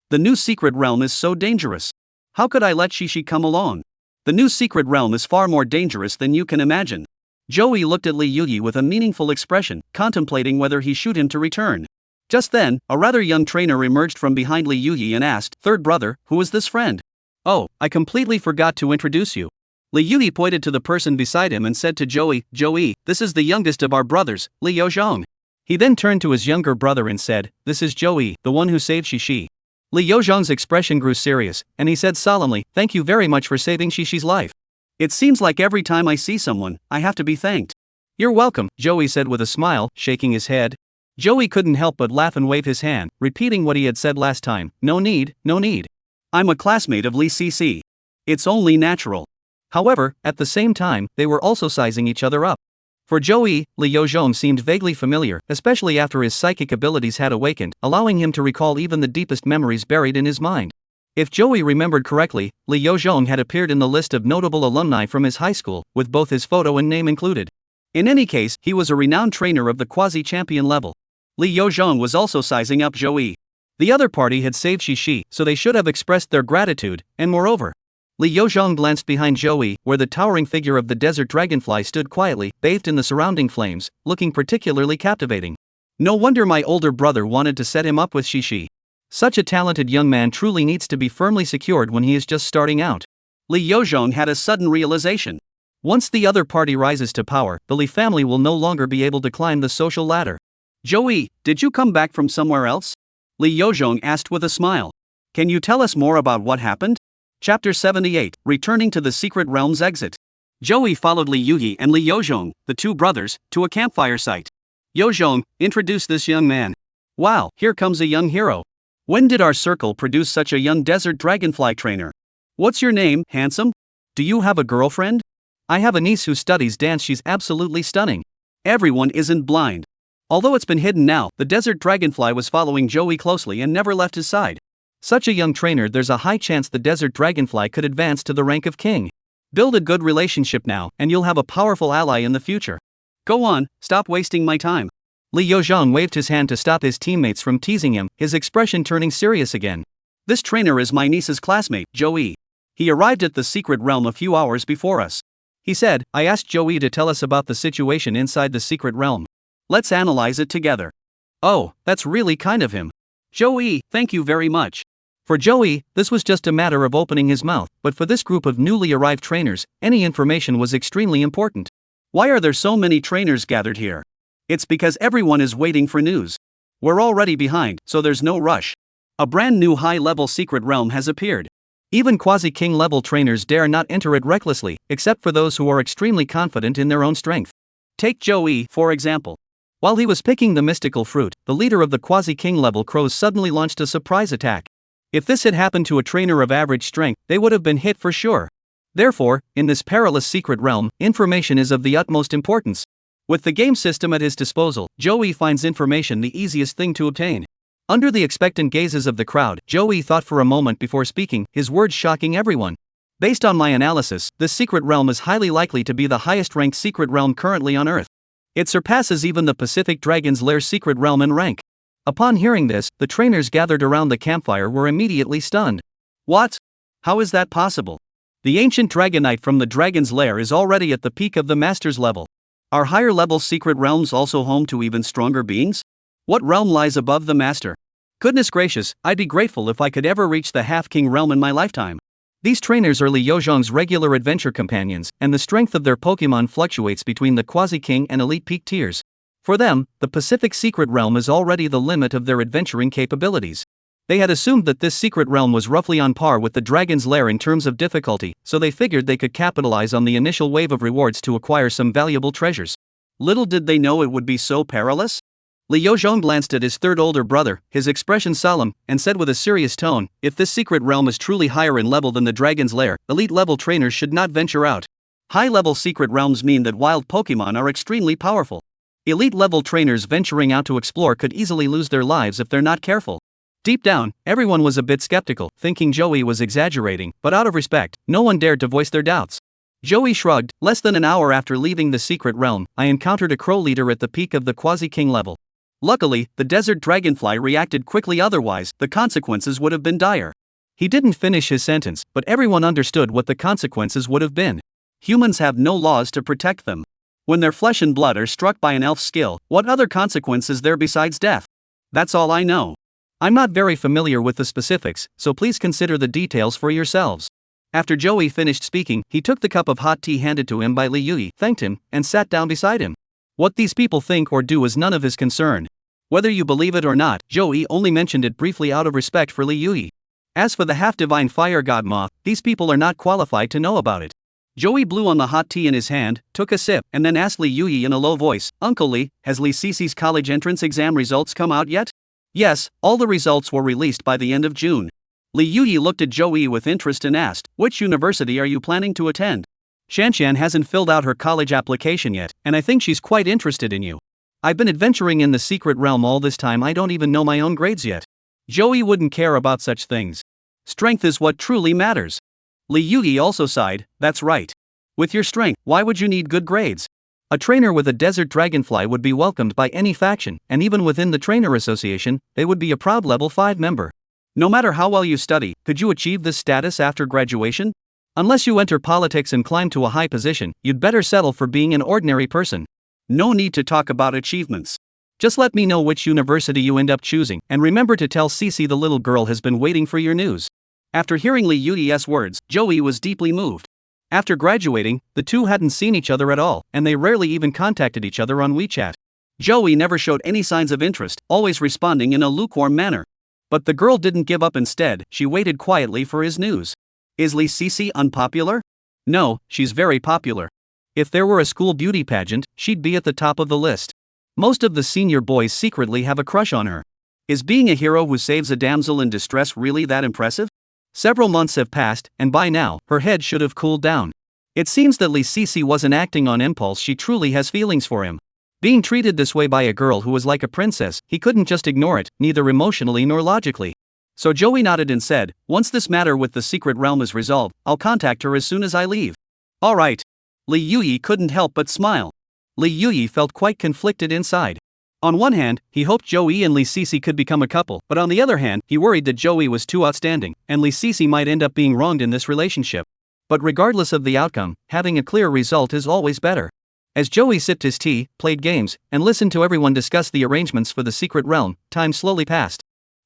The new secret realm is so dangerous. How could I let Shishi come along? The new secret realm is far more dangerous than you can imagine. Joey looked at Li Yuyi with a meaningful expression, contemplating whether he shoot him to return. Just then, a rather young trainer emerged from behind Li Yuyi and asked, third brother, who is this friend? Oh, I completely forgot to introduce you. Li Yuyi pointed to the person beside him and said to Joey, this is the youngest of our brothers, Li Yozhong. He then turned to his younger brother and said, this is Joey, the one who saved Shishi. Li Yozhong's expression grew serious, and he said solemnly, thank you very much for saving Shishi's life. It seems like every time I see someone, I have to be thanked. You're welcome, Joey said with a smile, shaking his head. Joey couldn't help but laugh and wave his hand, repeating what he had said last time, no need. I'm a classmate of Li Cici. It's only natural. However, at the same time, they were also sizing each other up. For Joey, Li Yozhong seemed vaguely familiar, especially after his psychic abilities had awakened, allowing him to recall even the deepest memories buried in his mind. If Joey remembered correctly, Li Yozhong had appeared in the list of notable alumni from his high school, with both his photo and name included. In any case, he was a renowned trainer of the quasi-champion level. Li Yozhong was also sizing up Joey. The other party had saved Shishi, so they should have expressed their gratitude, and moreover, Li Yozhong glanced behind Joey, where the towering figure of the desert dragonfly stood quietly, bathed in the surrounding flames, looking particularly captivating. No wonder my older brother wanted to set him up with Shishi. Such a talented young man truly needs to be firmly secured when he is just starting out. Li Yozhong had a sudden realization. Once the other party rises to power, the Li family will no longer be able to climb the social ladder. Joey, did you come back from somewhere else? Li Yozhong asked with a smile. Can you tell us more about what happened? Chapter 78, Returning to the Secret Realm's Exit. Joey followed Li Yuyi and Li Yozhong, the two brothers, to a campfire site. Yozhong, introduce this young man. Wow, here comes a young hero. When did our circle produce such a young desert dragonfly trainer? What's your name, handsome? Do you have a girlfriend? I have a niece who studies dance. She's absolutely stunning. Everyone isn't blind. Although it's been hidden now, the desert dragonfly was following Joey closely and never left his side. Such a young trainer, there's a high chance the desert dragonfly could advance to the rank of king. Build a good relationship now, and you'll have a powerful ally in the future. Go on, stop wasting my time. Li Yozhong waved his hand to stop his teammates from teasing him, his expression turning serious again. This trainer is my niece's classmate, Joey. He arrived at the secret realm a few hours before us. He said, I asked Joey to tell us about the situation inside the secret realm. Let's analyze it together. Oh, that's really kind of him. Joey, thank you very much. For Joey, this was just a matter of opening his mouth, but for this group of newly arrived trainers, any information was extremely important. Why are there so many trainers gathered here? It's because everyone is waiting for news. We're already behind, so there's no rush. A brand new high-level secret realm has appeared. Even quasi-king level trainers dare not enter it recklessly, except for those who are extremely confident in their own strength. Take Joey, for example. While he was picking the mystical fruit, the leader of the quasi-king level crows suddenly launched a surprise attack. If this had happened to a trainer of average strength, they would have been hit for sure. Therefore, in this perilous secret realm, information is of the utmost importance. With the game system at his disposal, Joey finds information the easiest thing to obtain. Under the expectant gazes of the crowd, Joey thought for a moment before speaking, his words shocking everyone. Based on my analysis, this secret realm is highly likely to be the highest-ranked secret realm currently on Earth. It surpasses even the Pacific Dragon's Lair secret realm in rank. Upon hearing this, the trainers gathered around the campfire were immediately stunned. What? How is that possible? The ancient Dragonite from the Dragon's Lair is already at the peak of the Master's level. Are higher-level secret realms also home to even stronger beings? What realm lies above the Master? Goodness gracious, I'd be grateful if I could ever reach the Half-King realm in my lifetime. These trainers are Li Yozhong's regular adventure companions, and the strength of their Pokemon fluctuates between the Quasi-King and Elite Peak tiers. For them, the Pacific Secret Realm is already the limit of their adventuring capabilities. They had assumed that this secret realm was roughly on par with the Dragon's Lair in terms of difficulty, so they figured they could capitalize on the initial wave of rewards to acquire some valuable treasures. Little did they know it would be so perilous. Li Yozhong glanced at his third older brother, his expression solemn, and said with a serious tone, if this secret realm is truly higher in level than the Dragon's Lair, elite-level trainers should not venture out. High-level secret realms mean that wild Pokemon are extremely powerful. Elite-level trainers venturing out to explore could easily lose their lives if they're not careful. Deep down, everyone was a bit skeptical, thinking Joey was exaggerating, but out of respect, no one dared to voice their doubts. Joey shrugged. Less than an hour after leaving the secret realm, I encountered a crow leader at the peak of the Quasi-King level. Luckily, the desert dragonfly reacted quickly, otherwise, the consequences would have been dire. He didn't finish his sentence, but everyone understood what the consequences would have been. Humans have no laws to protect them. When their flesh and blood are struck by an elf skill, what other consequence is there besides death? That's all I know. I'm not very familiar with the specifics, so please consider the details for yourselves. After Joey finished speaking, he took the cup of hot tea handed to him by Li Yuyi, thanked him, and sat down beside him. What these people think or do is none of his concern. Whether you believe it or not, Joey only mentioned it briefly out of respect for Li Yuyi. As for the half-divine fire god Moth, these people are not qualified to know about it. Joey blew on the hot tea in his hand, took a sip, and then asked Li Yuyi in a low voice, Uncle Li, has Li Cici's college entrance exam results come out yet? Yes, all the results were released by the end of June. Li Yuyi looked at Joey with interest and asked, which university are you planning to attend? Shanshan hasn't filled out her college application yet, and I think she's quite interested in you. I've been adventuring in the secret realm all this time, I don't even know my own grades yet. Joey wouldn't care about such things. Strength is what truly matters. Li Yuyi also sighed, that's right. With your strength, why would you need good grades? A trainer with a desert dragonfly would be welcomed by any faction, and even within the trainer association, they would be a proud level 5 member. No matter how well you study, could you achieve this status after graduation? Unless you enter politics and climb to a high position, you'd better settle for being an ordinary person. No need to talk about achievements. Just let me know which university you end up choosing, and remember to tell Cici the little girl has been waiting for your news. After hearing Li Yuyi's words, Joey was deeply moved. After graduating, the two hadn't seen each other at all, and they rarely even contacted each other on WeChat. Joey never showed any signs of interest, always responding in a lukewarm manner. But the girl didn't give up. Instead, she waited quietly for his news. Is Lee Cece unpopular? No, she's very popular. If there were a school beauty pageant, she'd be at the top of the list. Most of the senior boys secretly have a crush on her. Is being a hero who saves a damsel in distress really that impressive? Several months have passed, and by now, her head should have cooled down. It seems that Lee Cece wasn't acting on impulse. She truly has feelings for him. Being treated this way by a girl who was like a princess, he couldn't just ignore it, neither emotionally nor logically. So Joey nodded and said, once this matter with the secret realm is resolved, I'll contact her as soon as I leave. Alright. Lee Yuyi couldn't help but smile. Lee Yuyi felt quite conflicted inside. On one hand, he hoped Joey and Lee Cece could become a couple, but on the other hand, he worried that Joey was too outstanding, and Lee Cece might end up being wronged in this relationship. But regardless of the outcome, having a clear result is always better. As Joey sipped his tea, played games, and listened to everyone discuss the arrangements for the secret realm, time slowly passed.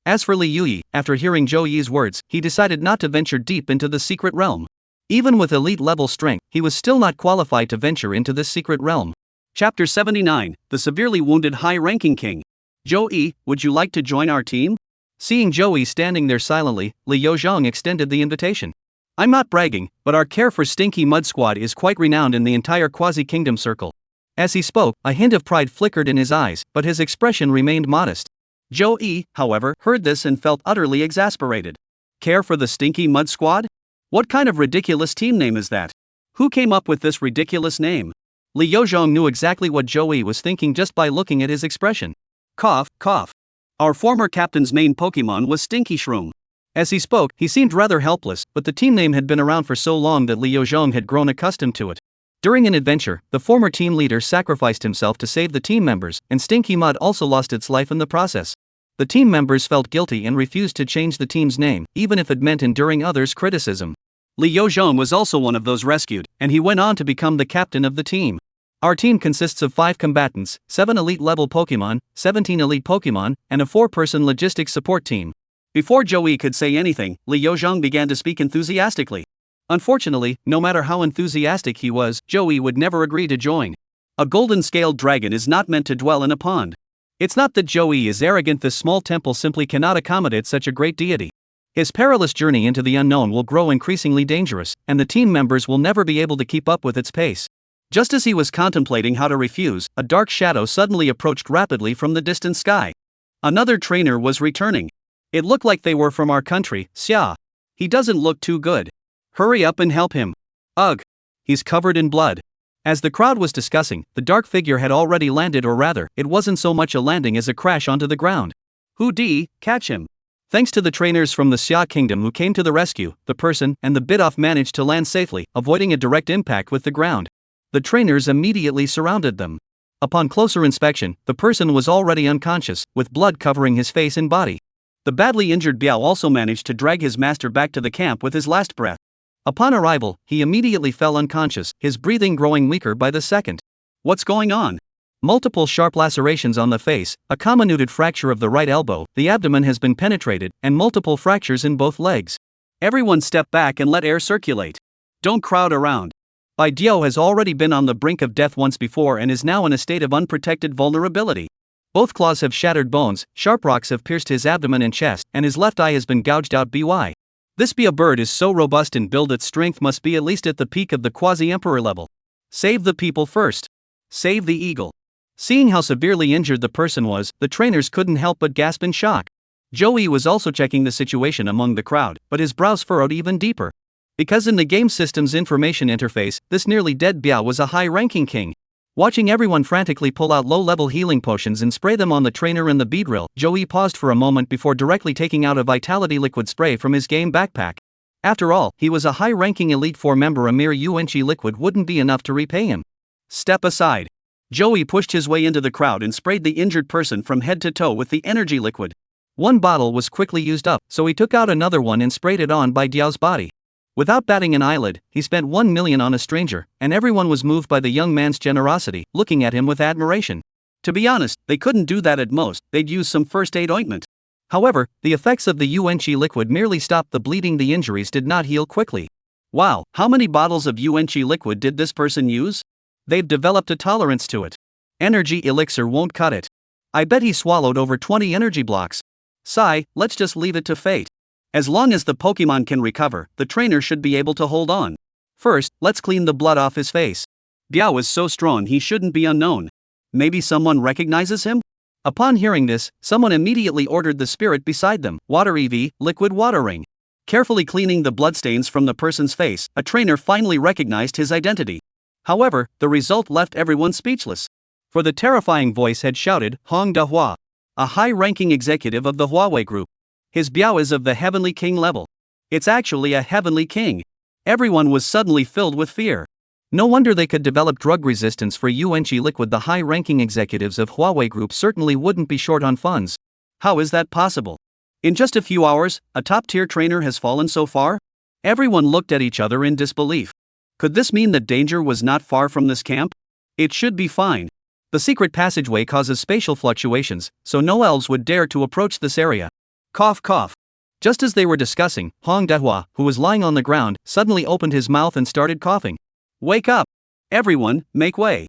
As for Lee Yuyi, after hearing Joey's words, he decided not to venture deep into the secret realm. Even with elite-level strength, he was still not qualified to venture into this secret realm. Chapter 79, The Severely Wounded High-Ranking King. Joey, would you like to join our team? Seeing Joey standing there silently, Li Yozhong extended the invitation. I'm not bragging, but our care for Stinky Mud Squad is quite renowned in the entire Quasi-Kingdom circle. As he spoke, a hint of pride flickered in his eyes, but his expression remained modest. Joey, however, heard this and felt utterly exasperated. Care for the Stinky Mud Squad? What kind of ridiculous team name is that? Who came up with this ridiculous name? Li Yozhong knew exactly what Joey was thinking just by looking at his expression. Cough, cough. Our former captain's main Pokemon was Stinky Shroom. As he spoke, he seemed rather helpless, but the team name had been around for so long that Li Yozhong had grown accustomed to it. During an adventure, the former team leader sacrificed himself to save the team members, and Stinky Mud also lost its life in the process. The team members felt guilty and refused to change the team's name, even if it meant enduring others' criticism. Li Yozhong was also one of those rescued, and he went on to become the captain of the team. Our team consists of 5 combatants, 7 elite-level Pokemon, 17 elite Pokemon, and a 4-person logistics support team. Before Joey could say anything, Li Yozhong began to speak enthusiastically. Unfortunately, no matter how enthusiastic he was, Joey would never agree to join. A golden-scaled dragon is not meant to dwell in a pond. It's not that Joey is arrogant, this small temple simply cannot accommodate such a great deity. His perilous journey into the unknown will grow increasingly dangerous, and the team members will never be able to keep up with its pace. Just as he was contemplating how to refuse, a dark shadow suddenly approached rapidly from the distant sky. Another trainer was returning. It looked like they were from our country, Xia. He doesn't look too good. Hurry up and help him. Ugh. He's covered in blood. As the crowd was discussing, the dark figure had already landed, or rather, it wasn't so much a landing as a crash onto the ground. Hoodie, catch him. Thanks to the trainers from the Xia Kingdom who came to the rescue, the person and the bit-off managed to land safely, avoiding a direct impact with the ground. The trainers immediately surrounded them. Upon closer inspection, the person was already unconscious, with blood covering his face and body. The badly injured Biao also managed to drag his master back to the camp with his last breath. Upon arrival, he immediately fell unconscious, his breathing growing weaker by the second. What's going on? Multiple sharp lacerations on the face, a comminuted fracture of the right elbow, the abdomen has been penetrated, and multiple fractures in both legs. Everyone step back and let air circulate. Don't crowd around. Bai Diao has already been on the brink of death once before and is now in a state of unprotected vulnerability. Both claws have shattered bones, sharp rocks have pierced his abdomen and chest, and his left eye has been gouged out. By. This Bia bird is so robust in build, its strength must be at least at the peak of the quasi-emperor level. Save the people first. Save the eagle. Seeing how severely injured the person was, the trainers couldn't help but gasp in shock. Joey was also checking the situation among the crowd, but his brows furrowed even deeper. Because in the game system's information interface, this nearly dead Biao was a high-ranking king. Watching everyone frantically pull out low-level healing potions and spray them on the trainer and the beedrill, Joey paused for a moment before directly taking out a vitality liquid spray from his game backpack. After all, he was a high-ranking Elite Four member, a mere UNC liquid wouldn't be enough to repay him. Step aside. Joey pushed his way into the crowd and sprayed the injured person from head to toe with the energy liquid. One bottle was quickly used up, so he took out another one and sprayed it on Bai Diao's body. Without batting an eyelid, he spent 1 million on a stranger, and everyone was moved by the young man's generosity, looking at him with admiration. To be honest, they couldn't do that. At most, they'd use some first aid ointment. However, the effects of the UNC liquid merely stopped the bleeding. The injuries did not heal quickly. Wow, how many bottles of UNC liquid did this person use? They've developed a tolerance to it. Energy elixir won't cut it. I bet he swallowed over 20 energy blocks. Sigh, let's just leave it to fate. As long as the Pokemon can recover, the trainer should be able to hold on. First, let's clean the blood off his face. Biao is so strong he shouldn't be unknown. Maybe someone recognizes him? Upon hearing this, someone immediately ordered the spirit beside them, Water EV, liquid watering. Carefully cleaning the bloodstains from the person's face, a trainer finally recognized his identity. However, the result left everyone speechless. For the terrifying voice had shouted, Hong Dahua, a high-ranking executive of the Huawei Group. His Biao is of the Heavenly King level. It's actually a Heavenly King. Everyone was suddenly filled with fear. No wonder they could develop drug resistance for Yuanqi liquid. The high-ranking executives of Huawei Group certainly wouldn't be short on funds. How is that possible? In just a few hours, a top-tier trainer has fallen so far? Everyone looked at each other in disbelief. Could this mean that danger was not far from this camp? It should be fine. The secret passageway causes spatial fluctuations, so no elves would dare to approach this area. Cough cough. Just as they were discussing, Hong Dahua, who was lying on the ground, suddenly opened his mouth and started coughing. Wake up! Everyone, make way!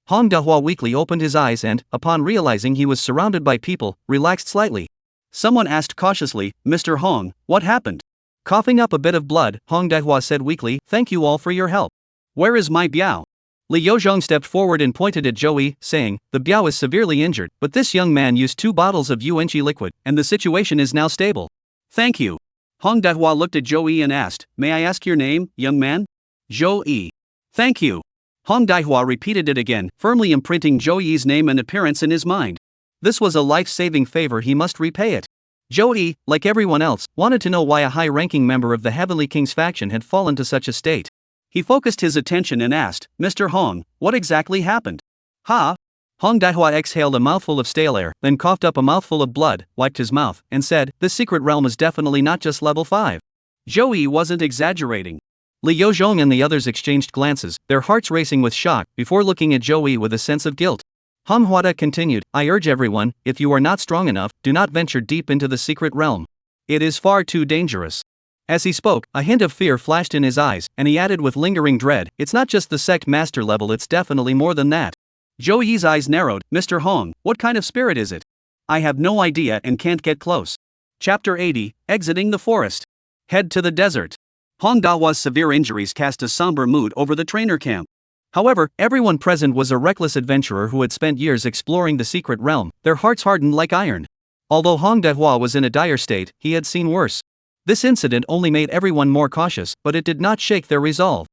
Hong Dahua weakly opened his eyes and, upon realizing he was surrounded by people, relaxed slightly. Someone asked cautiously, Mr. Hong, what happened? Coughing up a bit of blood, Hong Dahua said weakly, thank you all for your help. Where is my Biao? Li Yozhong stepped forward and pointed at Joey, saying, the Biao is severely injured, but this young man used 2 bottles of Yuanqi liquid, and the situation is now stable. Thank you. Hong Dahua looked at Joey and asked, may I ask your name, young man? Joey. Thank you. Hong Dahua repeated it again, firmly imprinting Joey's name and appearance in his mind. This was a life-saving favor, he must repay it. Joey, like everyone else, wanted to know why a high-ranking member of the Heavenly King's faction had fallen to such a state. He focused his attention and asked, Mr. Hong, what exactly happened? Ha? Hong Dahua exhaled a mouthful of stale air, then coughed up a mouthful of blood, wiped his mouth, and said, this secret realm is definitely not just level 5. Joey wasn't exaggerating. Li Yozhong and the others exchanged glances, their hearts racing with shock, before looking at Joey with a sense of guilt. Manhwa continued, I urge everyone, if you are not strong enough, do not venture deep into the secret realm. It is far too dangerous. As he spoke, a hint of fear flashed in his eyes, and he added with lingering dread, it's not just the sect master level, it's definitely more than that. Joey's eyes narrowed, Mr. Hong, what kind of spirit is it? I have no idea and can't get close. Chapter 80, Exiting the Forest. Head to the desert. Hong Dahua's severe injuries cast a somber mood over the trainer camp. However, everyone present was a reckless adventurer who had spent years exploring the secret realm, their hearts hardened like iron. Although Hong Dahua was in a dire state, he had seen worse. This incident only made everyone more cautious, but it did not shake their resolve.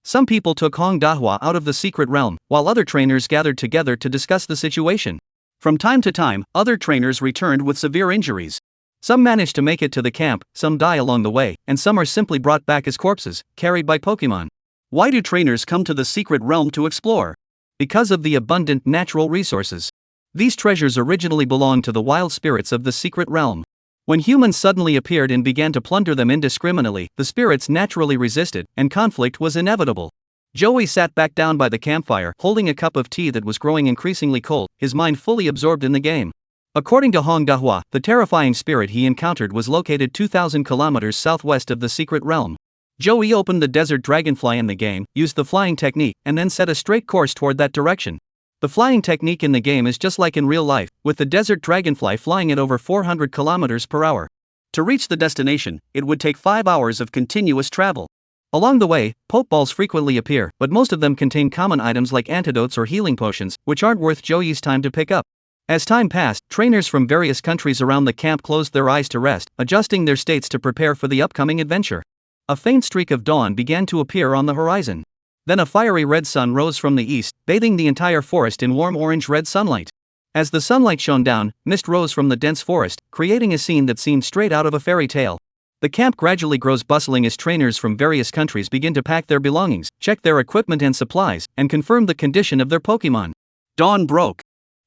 Some people took Hong Dahua out of the secret realm, while other trainers gathered together to discuss the situation. From time to time, other trainers returned with severe injuries. Some managed to make it to the camp, some die along the way, and some are simply brought back as corpses, carried by Pokemon. Why do trainers come to the secret realm to explore? Because of the abundant natural resources. These treasures originally belonged to the wild spirits of the secret realm. When humans suddenly appeared and began to plunder them indiscriminately, the spirits naturally resisted, and conflict was inevitable. Joey sat back down by the campfire, holding a cup of tea that was growing increasingly cold, his mind fully absorbed in the game. According to Hong Dahua, the terrifying spirit he encountered was located 2,000 kilometers southwest of the secret realm. Joey opened the desert dragonfly in the game, used the flying technique, and then set a straight course toward that direction. The flying technique in the game is just like in real life, with the desert dragonfly flying at over 400 kilometers per hour. To reach the destination, it would take 5 hours of continuous travel. Along the way, Pokeballs frequently appear, but most of them contain common items like antidotes or healing potions, which aren't worth Joey's time to pick up. As time passed, trainers from various countries around the camp closed their eyes to rest, adjusting their states to prepare for the upcoming adventure. A faint streak of dawn began to appear on the horizon. Then a fiery red sun rose from the east, bathing the entire forest in warm orange-red sunlight. As the sunlight shone down, mist rose from the dense forest, creating a scene that seemed straight out of a fairy tale. The camp gradually grows bustling as trainers from various countries begin to pack their belongings, check their equipment and supplies, and confirm the condition of their Pokemon. Dawn broke.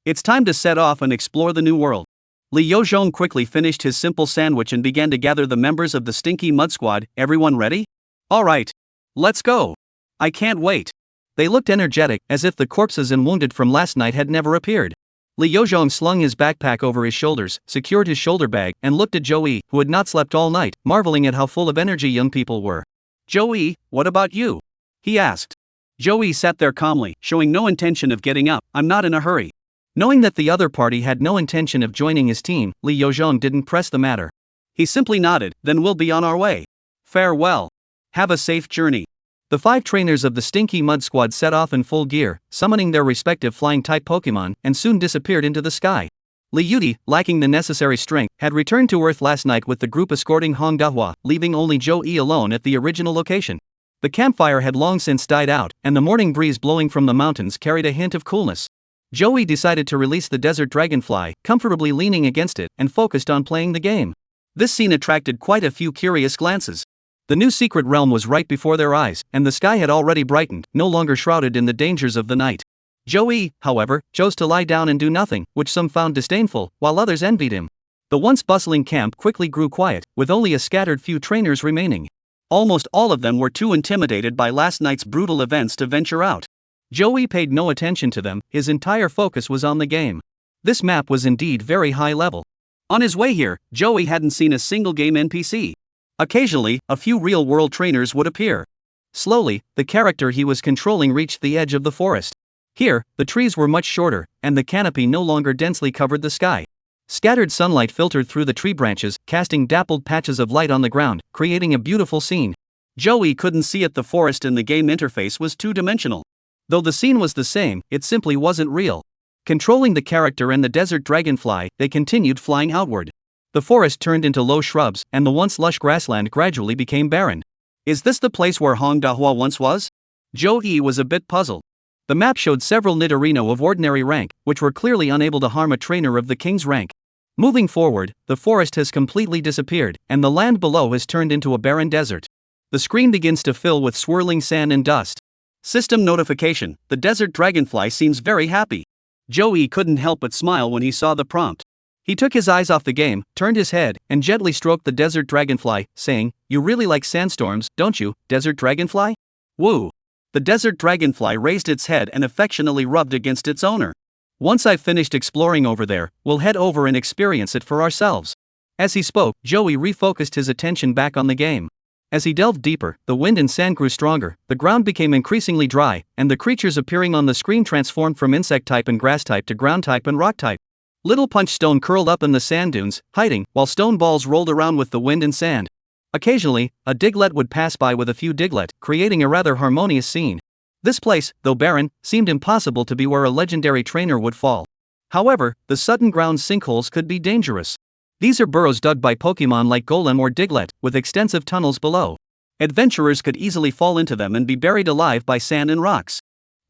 It's time to set off and explore the new world. Li Yozhong quickly finished his simple sandwich and began to gather the members of the Stinky Mud Squad. Everyone ready? All right. Let's go. I can't wait. They looked energetic, as if the corpses and wounded from last night had never appeared. Li Yozhong slung his backpack over his shoulders, secured his shoulder bag, and looked at Joey, who had not slept all night, marveling at how full of energy young people were. Joey, what about you? He asked. Joey sat there calmly, showing no intention of getting up. I'm not in a hurry. Knowing that the other party had no intention of joining his team, Li Yozhong didn't press the matter. He simply nodded, then we'll be on our way. Farewell. Have a safe journey. The 5 trainers of the Stinky Mud Squad set off in full gear, summoning their respective flying-type Pokemon, and soon disappeared into the sky. Li Yudi, lacking the necessary strength, had returned to Earth last night with the group escorting Hong Dahua, leaving only Zhou alone at the original location. The campfire had long since died out, and the morning breeze blowing from the mountains carried a hint of coolness. Joey decided to release the desert dragonfly, comfortably leaning against it, and focused on playing the game. This scene attracted quite a few curious glances. The new secret realm was right before their eyes, and the sky had already brightened, no longer shrouded in the dangers of the night. Joey, however, chose to lie down and do nothing, which some found disdainful, while others envied him. The once bustling camp quickly grew quiet, with only a scattered few trainers remaining. Almost all of them were too intimidated by last night's brutal events to venture out. Joey paid no attention to them, his entire focus was on the game. This map was indeed very high level. On his way here, Joey hadn't seen a single game NPC. Occasionally, a few real-world trainers would appear. Slowly, the character he was controlling reached the edge of the forest. Here, the trees were much shorter, and the canopy no longer densely covered the sky. Scattered sunlight filtered through the tree branches, casting dappled patches of light on the ground, creating a beautiful scene. Joey couldn't see it. The forest in the game interface was two-dimensional. Though the scene was the same, it simply wasn't real. Controlling the character and the desert dragonfly, they continued flying outward. The forest turned into low shrubs, and the once lush grassland gradually became barren. Is this the place where Hong Dahua once was? Joey was a bit puzzled. The map showed several Nidorino of ordinary rank, which were clearly unable to harm a trainer of the king's rank. Moving forward, the forest has completely disappeared, and the land below has turned into a barren desert. The screen begins to fill with swirling sand and dust. System notification: the desert dragonfly seems very happy. Joey couldn't help but smile when he saw the prompt. He took his eyes off the game, turned his head, and gently stroked the desert dragonfly, saying, "You really like sandstorms, don't you, desert dragonfly?" Woo! The desert dragonfly raised its head and affectionately rubbed against its owner. "Once I've finished exploring over there, we'll head over and experience it for ourselves." As he spoke, Joey refocused his attention back on the game. As he delved deeper, the wind and sand grew stronger, the ground became increasingly dry, and the creatures appearing on the screen transformed from insect type and grass type to ground type and rock type. Little punch stone curled up in the sand dunes, hiding, while stone balls rolled around with the wind and sand. Occasionally, a diglet would pass by with a few diglet, creating a rather harmonious scene. This place, though barren, seemed impossible to be where a legendary trainer would fall. However, the sudden ground sinkholes could be dangerous. These are burrows dug by Pokemon like Golem or Diglett, with extensive tunnels below. Adventurers could easily fall into them and be buried alive by sand and rocks.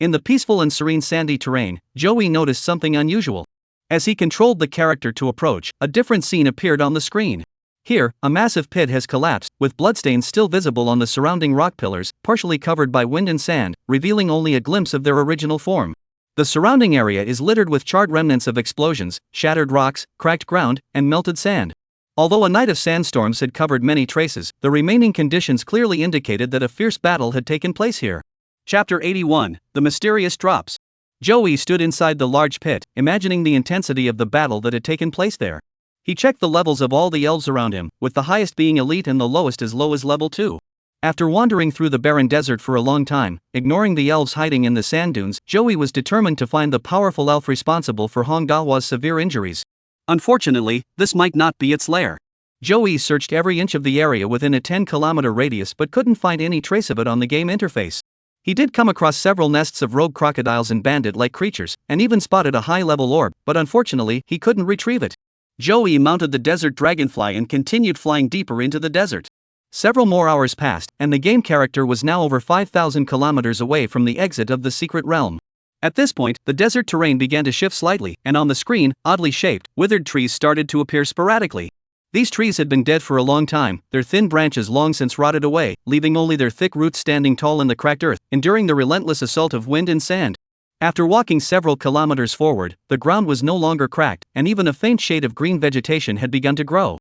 In the peaceful and serene sandy terrain, Joey noticed something unusual. As he controlled the character to approach, a different scene appeared on the screen. Here, a massive pit has collapsed, with bloodstains still visible on the surrounding rock pillars, partially covered by wind and sand, revealing only a glimpse of their original form. The surrounding area is littered with charred remnants of explosions, shattered rocks, cracked ground, and melted sand. Although a night of sandstorms had covered many traces, the remaining conditions clearly indicated that a fierce battle had taken place here. Chapter 81: The Mysterious Drops. Joey stood inside the large pit, imagining the intensity of the battle that had taken place there. He checked the levels of all the elves around him, with the highest being elite and the lowest as low as level 2. After wandering through the barren desert for a long time, ignoring the elves hiding in the sand dunes, Joey was determined to find the powerful elf responsible for Hong Dahua's severe injuries. Unfortunately, this might not be its lair. Joey searched every inch of the area within a 10-kilometer radius but couldn't find any trace of it on the game interface. He did come across several nests of rogue crocodiles and bandit-like creatures, and even spotted a high-level orb, but unfortunately, he couldn't retrieve it. Joey mounted the desert dragonfly and continued flying deeper into the desert. Several more hours passed, and the game character was now over 5,000 kilometers away from the exit of the secret realm. At this point, the desert terrain began to shift slightly, and on the screen, oddly shaped, withered trees started to appear sporadically. These trees had been dead for a long time, their thin branches long since rotted away, leaving only their thick roots standing tall in the cracked earth, enduring the relentless assault of wind and sand. After walking several kilometers forward, the ground was no longer cracked, and even a faint shade of green vegetation had begun to grow.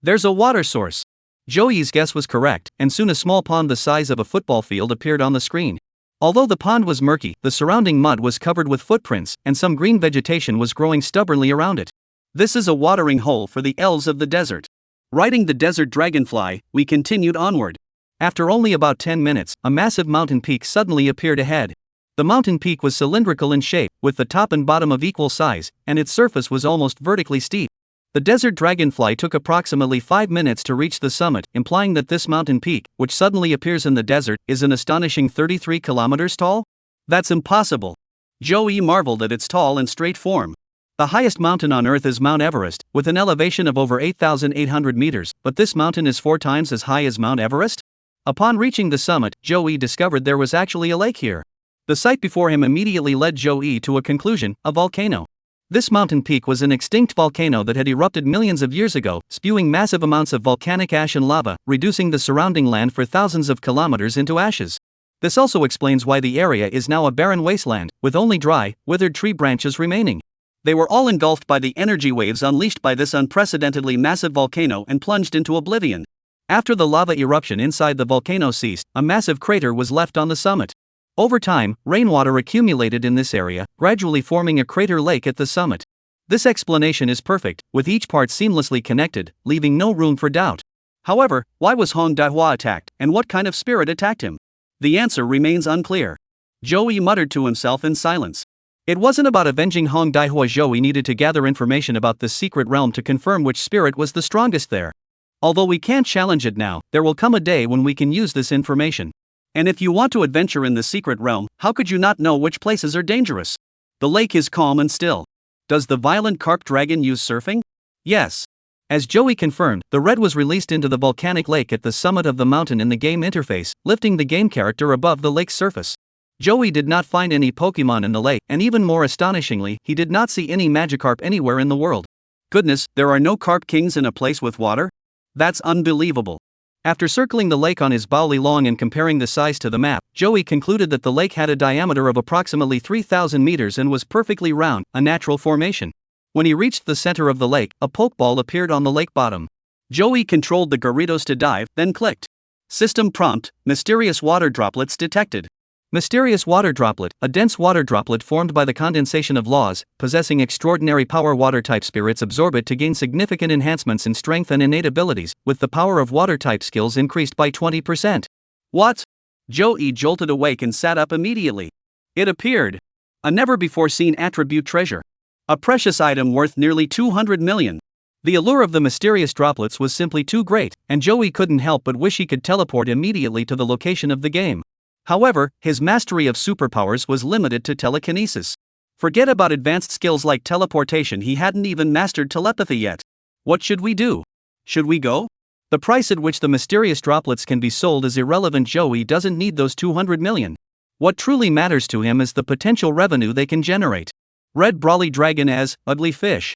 "There's a water source." Joey's guess was correct, and soon a small pond the size of a football field appeared on the screen. Although the pond was murky, the surrounding mud was covered with footprints, and some green vegetation was growing stubbornly around it. This is a watering hole for the elves of the desert. Riding the desert dragonfly, we continued onward. After only about 10 minutes, a massive mountain peak suddenly appeared ahead. The mountain peak was cylindrical in shape, with the top and bottom of equal size, and its surface was almost vertically steep. The desert dragonfly took approximately 5 minutes to reach the summit, implying that this mountain peak, which suddenly appears in the desert, is an astonishing 33 kilometers tall? That's impossible. Joey marveled at its tall and straight form. The highest mountain on Earth is Mount Everest, with an elevation of over 8,800 meters, but this mountain is 4 times as high as Mount Everest? Upon reaching the summit, Joey discovered there was actually a lake here. The sight before him immediately led Joey to a conclusion: a volcano. This mountain peak was an extinct volcano that had erupted millions of years ago, spewing massive amounts of volcanic ash and lava, reducing the surrounding land for thousands of kilometers into ashes. This also explains why the area is now a barren wasteland, with only dry, withered tree branches remaining. They were all engulfed by the energy waves unleashed by this unprecedentedly massive volcano and plunged into oblivion. After the lava eruption inside the volcano ceased, a massive crater was left on the summit. Over time, rainwater accumulated in this area, gradually forming a crater lake at the summit. This explanation is perfect, with each part seamlessly connected, leaving no room for doubt. However, why was Hong Daihua attacked, and what kind of spirit attacked him? The answer remains unclear. Joey muttered to himself in silence. It wasn't about avenging Hong Daihua. Joey needed to gather information about this secret realm to confirm which spirit was the strongest there. Although we can't challenge it now, there will come a day when we can use this information. And if you want to adventure in the secret realm, how could you not know which places are dangerous? The lake is calm and still. Does the violent carp dragon use surfing? Yes. As Joey confirmed, the red was released into the volcanic lake at the summit of the mountain in the game interface, lifting the game character above the lake's surface. Joey did not find any Pokemon in the lake, and even more astonishingly, he did not see any Magikarp anywhere in the world. Goodness, there are no Carp Kings in a place with water? That's unbelievable. After circling the lake on his Bowly Long and comparing the size to the map, Joey concluded that the lake had a diameter of approximately 3,000 meters and was perfectly round, a natural formation. When he reached the center of the lake, a Pokeball appeared on the lake bottom. Joey controlled the Gyarados to dive, then clicked. System prompt: mysterious water droplets detected. Mysterious water droplet, a dense water droplet formed by the condensation of laws, possessing extraordinary power. Water-type spirits absorb it to gain significant enhancements in strength and innate abilities, with the power of water-type skills increased by 20%. What? Joey jolted awake and sat up immediately. It appeared. A never-before-seen attribute treasure. A precious item worth nearly 200 million. The allure of the mysterious droplets was simply too great, and Joey couldn't help but wish he could teleport immediately to the location of the game. However, his mastery of superpowers was limited to telekinesis. Forget about advanced skills like teleportation, he hadn't even mastered telepathy yet. What should we do? Should we go? The price at which the mysterious droplets can be sold is irrelevant. Joey doesn't need those 200 million. What truly matters to him is the potential revenue they can generate. Red Brawly Dragon as Ugly Fish.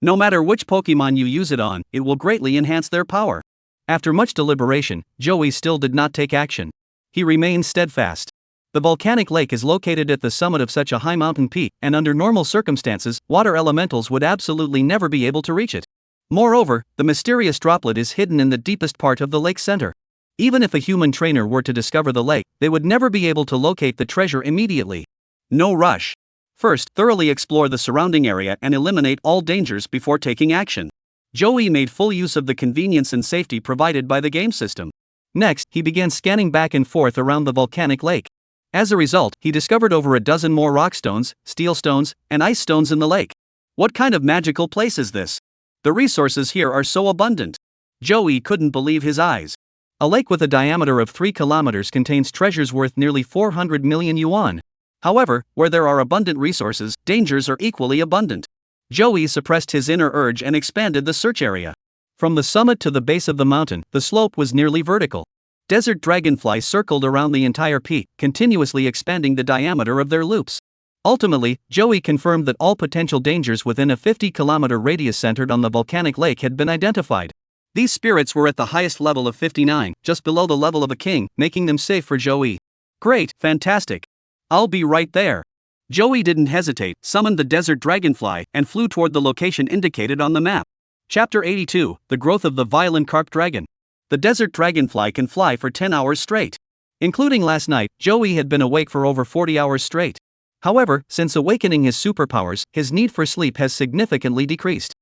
No matter which Pokemon you use it on, it will greatly enhance their power. After much deliberation, Joey still did not take action. He remained steadfast. The volcanic lake is located at the summit of such a high mountain peak, and under normal circumstances, water elementals would absolutely never be able to reach it. Moreover, the mysterious droplet is hidden in the deepest part of the lake's center. Even if a human trainer were to discover the lake, they would never be able to locate the treasure immediately. No rush. First, thoroughly explore the surrounding area and eliminate all dangers before taking action. Joey made full use of the convenience and safety provided by the game system. Next, he began scanning back and forth around the volcanic lake. As a result, he discovered over a dozen more rock stones, steel stones, and ice stones in the lake. What kind of magical place is this? The resources here are so abundant. Joey couldn't believe his eyes. A lake with a diameter of 3 kilometers contains treasures worth nearly 400 million yuan. However, where there are abundant resources, dangers are equally abundant. Joey suppressed his inner urge and expanded the search area. From the summit to the base of the mountain, the slope was nearly vertical. Desert dragonflies circled around the entire peak, continuously expanding the diameter of their loops. Ultimately, Joey confirmed that all potential dangers within a 50-kilometer radius centered on the volcanic lake had been identified. These spirits were at the highest level of 59, just below the level of a king, making them safe for Joey. Great, fantastic. I'll be right there. Joey didn't hesitate, summoned the desert dragonfly, and flew toward the location indicated on the map. Chapter 82, The Growth of the Violent Carp Dragon. The desert dragonfly can fly for 10 hours straight. Including last night, Joey had been awake for over 40 hours straight. However, since awakening his superpowers, his need for sleep has significantly decreased.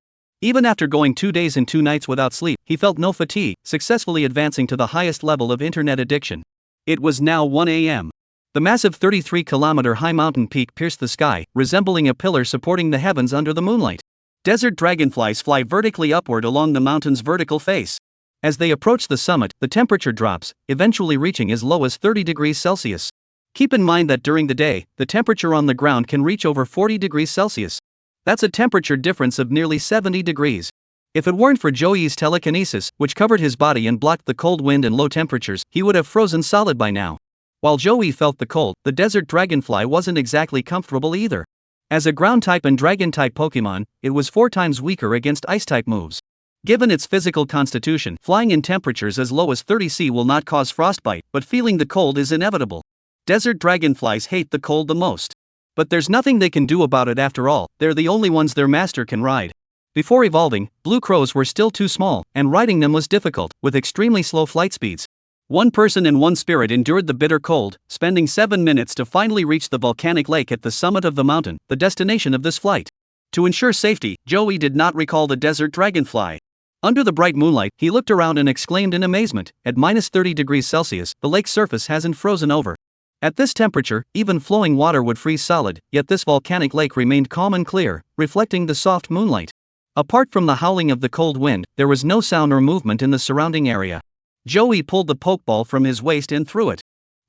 Even after going 2 days and 2 nights without sleep, he felt no fatigue, successfully advancing to the highest level of internet addiction. It was now 1 a.m. The massive 33-kilometer high mountain peak pierced the sky, resembling a pillar supporting the heavens under the moonlight. Desert dragonflies fly vertically upward along the mountain's vertical face. As they approach the summit, the temperature drops, eventually reaching as low as 30 degrees Celsius. Keep in mind that during the day, the temperature on the ground can reach over 40 degrees Celsius. That's a temperature difference of nearly 70 degrees. If it weren't for Joey's telekinesis, which covered his body and blocked the cold wind and low temperatures, he would have frozen solid by now. While Joey felt the cold, the desert dragonfly wasn't exactly comfortable either. As a ground-type and dragon-type Pokemon, it was 4 times weaker against ice-type moves. Given its physical constitution, flying in temperatures as low as 30 C will not cause frostbite, but feeling the cold is inevitable. Desert dragonflies hate the cold the most. But there's nothing they can do about it after all, they're the only ones their master can ride. Before evolving, blue crows were still too small, and riding them was difficult, with extremely slow flight speeds. One person and one spirit endured the bitter cold, spending 7 minutes to finally reach the volcanic lake at the summit of the mountain, the destination of this flight. To ensure safety, Joey did not recall the desert dragonfly. Under the bright moonlight, he looked around and exclaimed in amazement, at minus 30 degrees Celsius, the lake's surface hasn't frozen over. At this temperature, even flowing water would freeze solid, yet this volcanic lake remained calm and clear, reflecting the soft moonlight. Apart from the howling of the cold wind, there was no sound or movement in the surrounding area. Joey pulled the pokeball from his waist and threw it.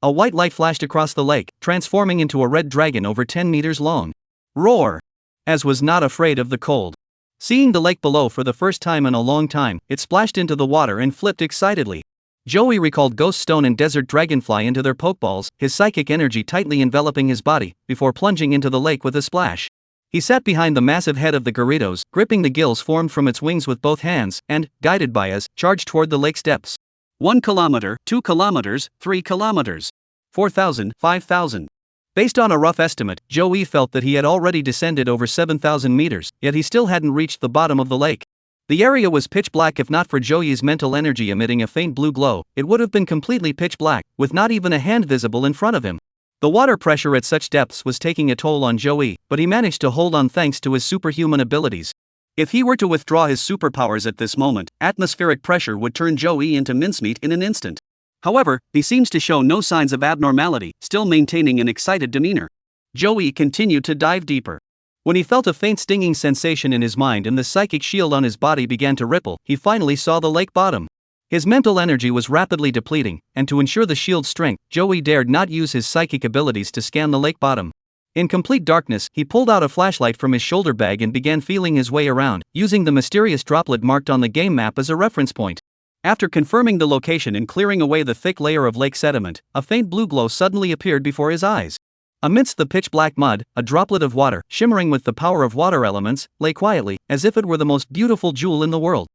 A white light flashed across the lake, transforming into a red dragon over 10 meters long. Roar! Az was not afraid of the cold. Seeing the lake below for the first time in a long time, it splashed into the water and flipped excitedly. Joey recalled Ghost Stone and Desert Dragonfly into their pokeballs, his psychic energy tightly enveloping his body, before plunging into the lake with a splash. He sat behind the massive head of the Gyarados, gripping the gills formed from its wings with both hands, and, guided by Az, charged toward the lake's depths. 1 kilometer, 2 kilometers, 3 kilometers. 4,000, 5,000. Based on a rough estimate, Joey felt that he had already descended over 7,000 meters, yet he still hadn't reached the bottom of the lake. The area was pitch black. If not for Joey's mental energy emitting a faint blue glow, it would have been completely pitch black, with not even a hand visible in front of him. The water pressure at such depths was taking a toll on Joey, but he managed to hold on thanks to his superhuman abilities. If he were to withdraw his superpowers at this moment, atmospheric pressure would turn Joey into mincemeat in an instant. However, he seems to show no signs of abnormality, still maintaining an excited demeanor. Joey continued to dive deeper. When he felt a faint stinging sensation in his mind and the psychic shield on his body began to ripple, he finally saw the lake bottom. His mental energy was rapidly depleting, and to ensure the shield's strength, Joey dared not use his psychic abilities to scan the lake bottom. In complete darkness, he pulled out a flashlight from his shoulder bag and began feeling his way around, using the mysterious droplet marked on the game map as a reference point. After confirming the location and clearing away the thick layer of lake sediment, a faint blue glow suddenly appeared before his eyes. Amidst the pitch-black mud, a droplet of water, shimmering with the power of water elements, lay quietly, as if it were the most beautiful jewel in the world.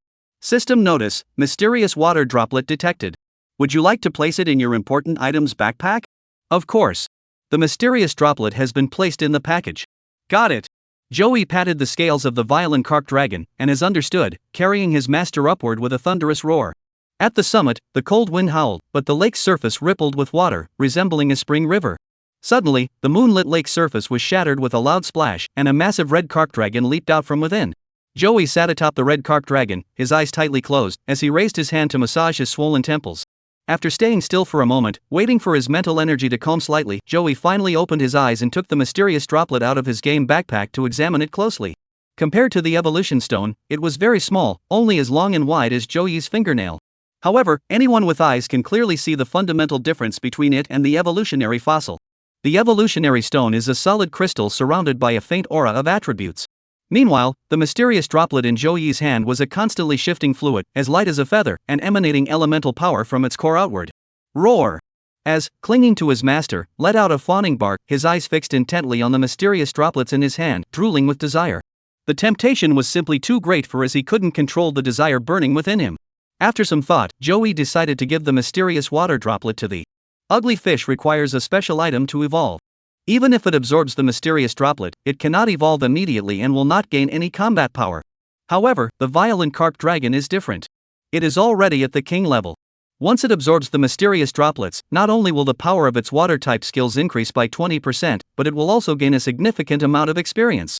System notice: mysterious water droplet detected. Would you like to place it in your important items backpack? Of course. The mysterious droplet has been placed in the package. Got it. Joey patted the scales of the violent carp dragon, and as understood, carrying his master upward with a thunderous roar. At the summit, the cold wind howled, but the lake's surface rippled with water, resembling a spring river. Suddenly, the moonlit lake surface was shattered with a loud splash, and a massive red carp dragon leaped out from within. Joey sat atop the red carp dragon, his eyes tightly closed, as he raised his hand to massage his swollen temples. After staying still for a moment, waiting for his mental energy to calm slightly, Joey finally opened his eyes and took the mysterious droplet out of his game backpack to examine it closely. Compared to the evolution stone, it was very small, only as long and wide as Joey's fingernail. However, anyone with eyes can clearly see the fundamental difference between it and the evolutionary fossil. The evolutionary stone is a solid crystal surrounded by a faint aura of attributes. Meanwhile, the mysterious droplet in Joey's hand was a constantly shifting fluid, as light as a feather, and emanating elemental power from its core outward. Roar! As, clinging to his master, let out a fawning bark, his eyes fixed intently on the mysterious droplets in his hand, drooling with desire. The temptation was simply too great for as he couldn't control the desire burning within him. After some thought, Joey decided to give the mysterious water droplet to the ugly fish. Requires a special item to evolve. Even if it absorbs the mysterious droplet, it cannot evolve immediately and will not gain any combat power. However, the violent carp dragon is different. It is already at the king level. Once it absorbs the mysterious droplets, not only will the power of its water-type skills increase by 20%, but it will also gain a significant amount of experience.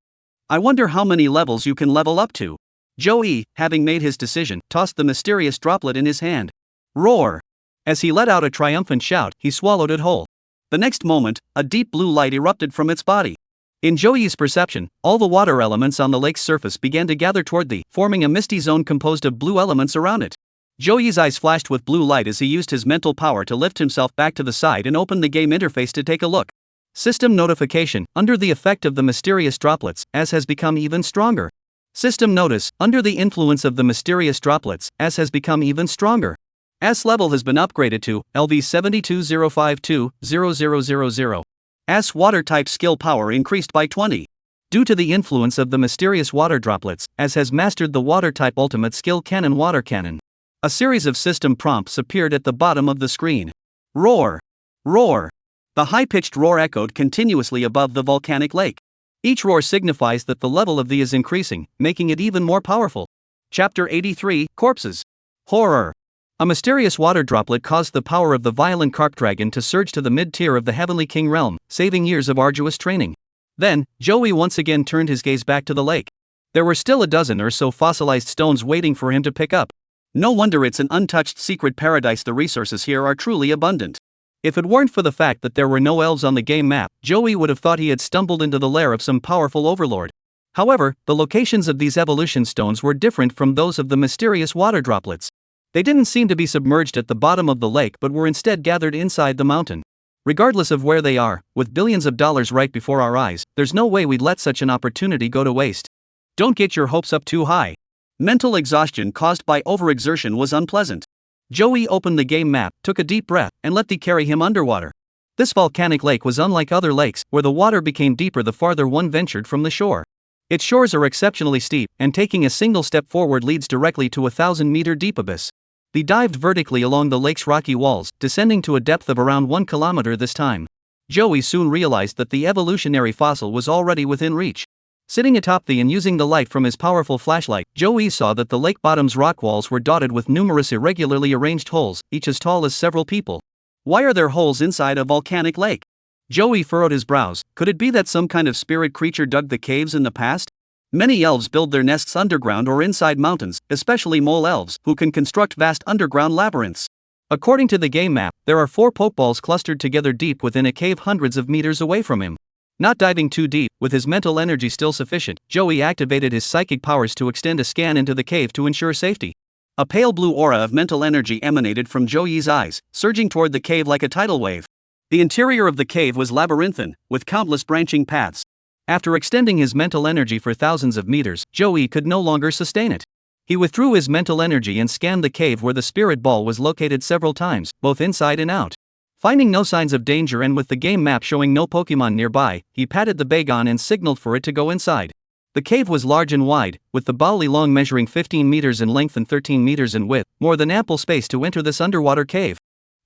I wonder how many levels you can level up to. Joey, having made his decision, tossed the mysterious droplet in his hand. Roar! As he let out a triumphant shout, he swallowed it whole. The next moment, a deep blue light erupted from its body. In Joey's perception, all the water elements on the lake's surface began to gather toward thee, forming a misty zone composed of blue elements around it. Joey's eyes flashed with blue light as he used his mental power to lift himself back to the side and open the game interface to take a look. System notification: under the effect of the mysterious droplets, as has become even stronger. System notice: under the influence of the mysterious droplets, as has become even stronger. As level has been upgraded to LV720520000. As water type skill power increased by 20. Due to the influence of the mysterious water droplets, as has mastered the water type ultimate skill Cannon Water Cannon. A series of system prompts appeared at the bottom of the screen. Roar! Roar! The high-pitched roar echoed continuously above the volcanic lake. Each roar signifies that the level of the is increasing, making it even more powerful. Chapter 83, Corpses. Horror. A mysterious water droplet caused the power of the violent carp dragon to surge to the mid-tier of the Heavenly King realm, saving years of arduous training. Then, Joey once again turned his gaze back to the lake. There were still a dozen or so fossilized stones waiting for him to pick up. No wonder it's an untouched secret paradise. The resources here are truly abundant. If it weren't for the fact that there were no elves on the game map, Joey would have thought he had stumbled into the lair of some powerful overlord. However, the locations of these evolution stones were different from those of the mysterious water droplets. They didn't seem to be submerged at the bottom of the lake but were instead gathered inside the mountain. Regardless of where they are, with billions of dollars right before our eyes, there's no way we'd let such an opportunity go to waste. Don't get your hopes up too high. Mental exhaustion caused by overexertion was unpleasant. Joey opened the game map, took a deep breath, and let thee carry him underwater. This volcanic lake was unlike other lakes, where the water became deeper the farther one ventured from the shore. Its shores are exceptionally steep, and taking a single step forward leads directly to a 1,000-meter deep abyss. They dived vertically along the lake's rocky walls, descending to a depth of around 1 kilometer this time. Joey soon realized that the evolutionary fossil was already within reach. Sitting atop the and using the light from his powerful flashlight, Joey saw that the lake bottom's rock walls were dotted with numerous irregularly arranged holes, each as tall as several people. Why are there holes inside a volcanic lake? Joey furrowed his brows. Could it be that some kind of spirit creature dug the caves in the past? Many elves build their nests underground or inside mountains, especially mole elves, who can construct vast underground labyrinths. According to the game map, there are 4 pokeballs clustered together deep within a cave hundreds of meters away from him. Not diving too deep, with his mental energy still sufficient, Joey activated his psychic powers to extend a scan into the cave to ensure safety. A pale blue aura of mental energy emanated from Joey's eyes, surging toward the cave like a tidal wave. The interior of the cave was labyrinthine, with countless branching paths. After extending his mental energy for thousands of meters, Joey could no longer sustain it. He withdrew his mental energy and scanned the cave where the spirit ball was located several times, both inside and out. Finding no signs of danger and with the game map showing no Pokemon nearby, he patted the Bagon and signaled for it to go inside. The cave was large and wide, with the Bowley long measuring 15 meters in length and 13 meters in width, more than ample space to enter this underwater cave.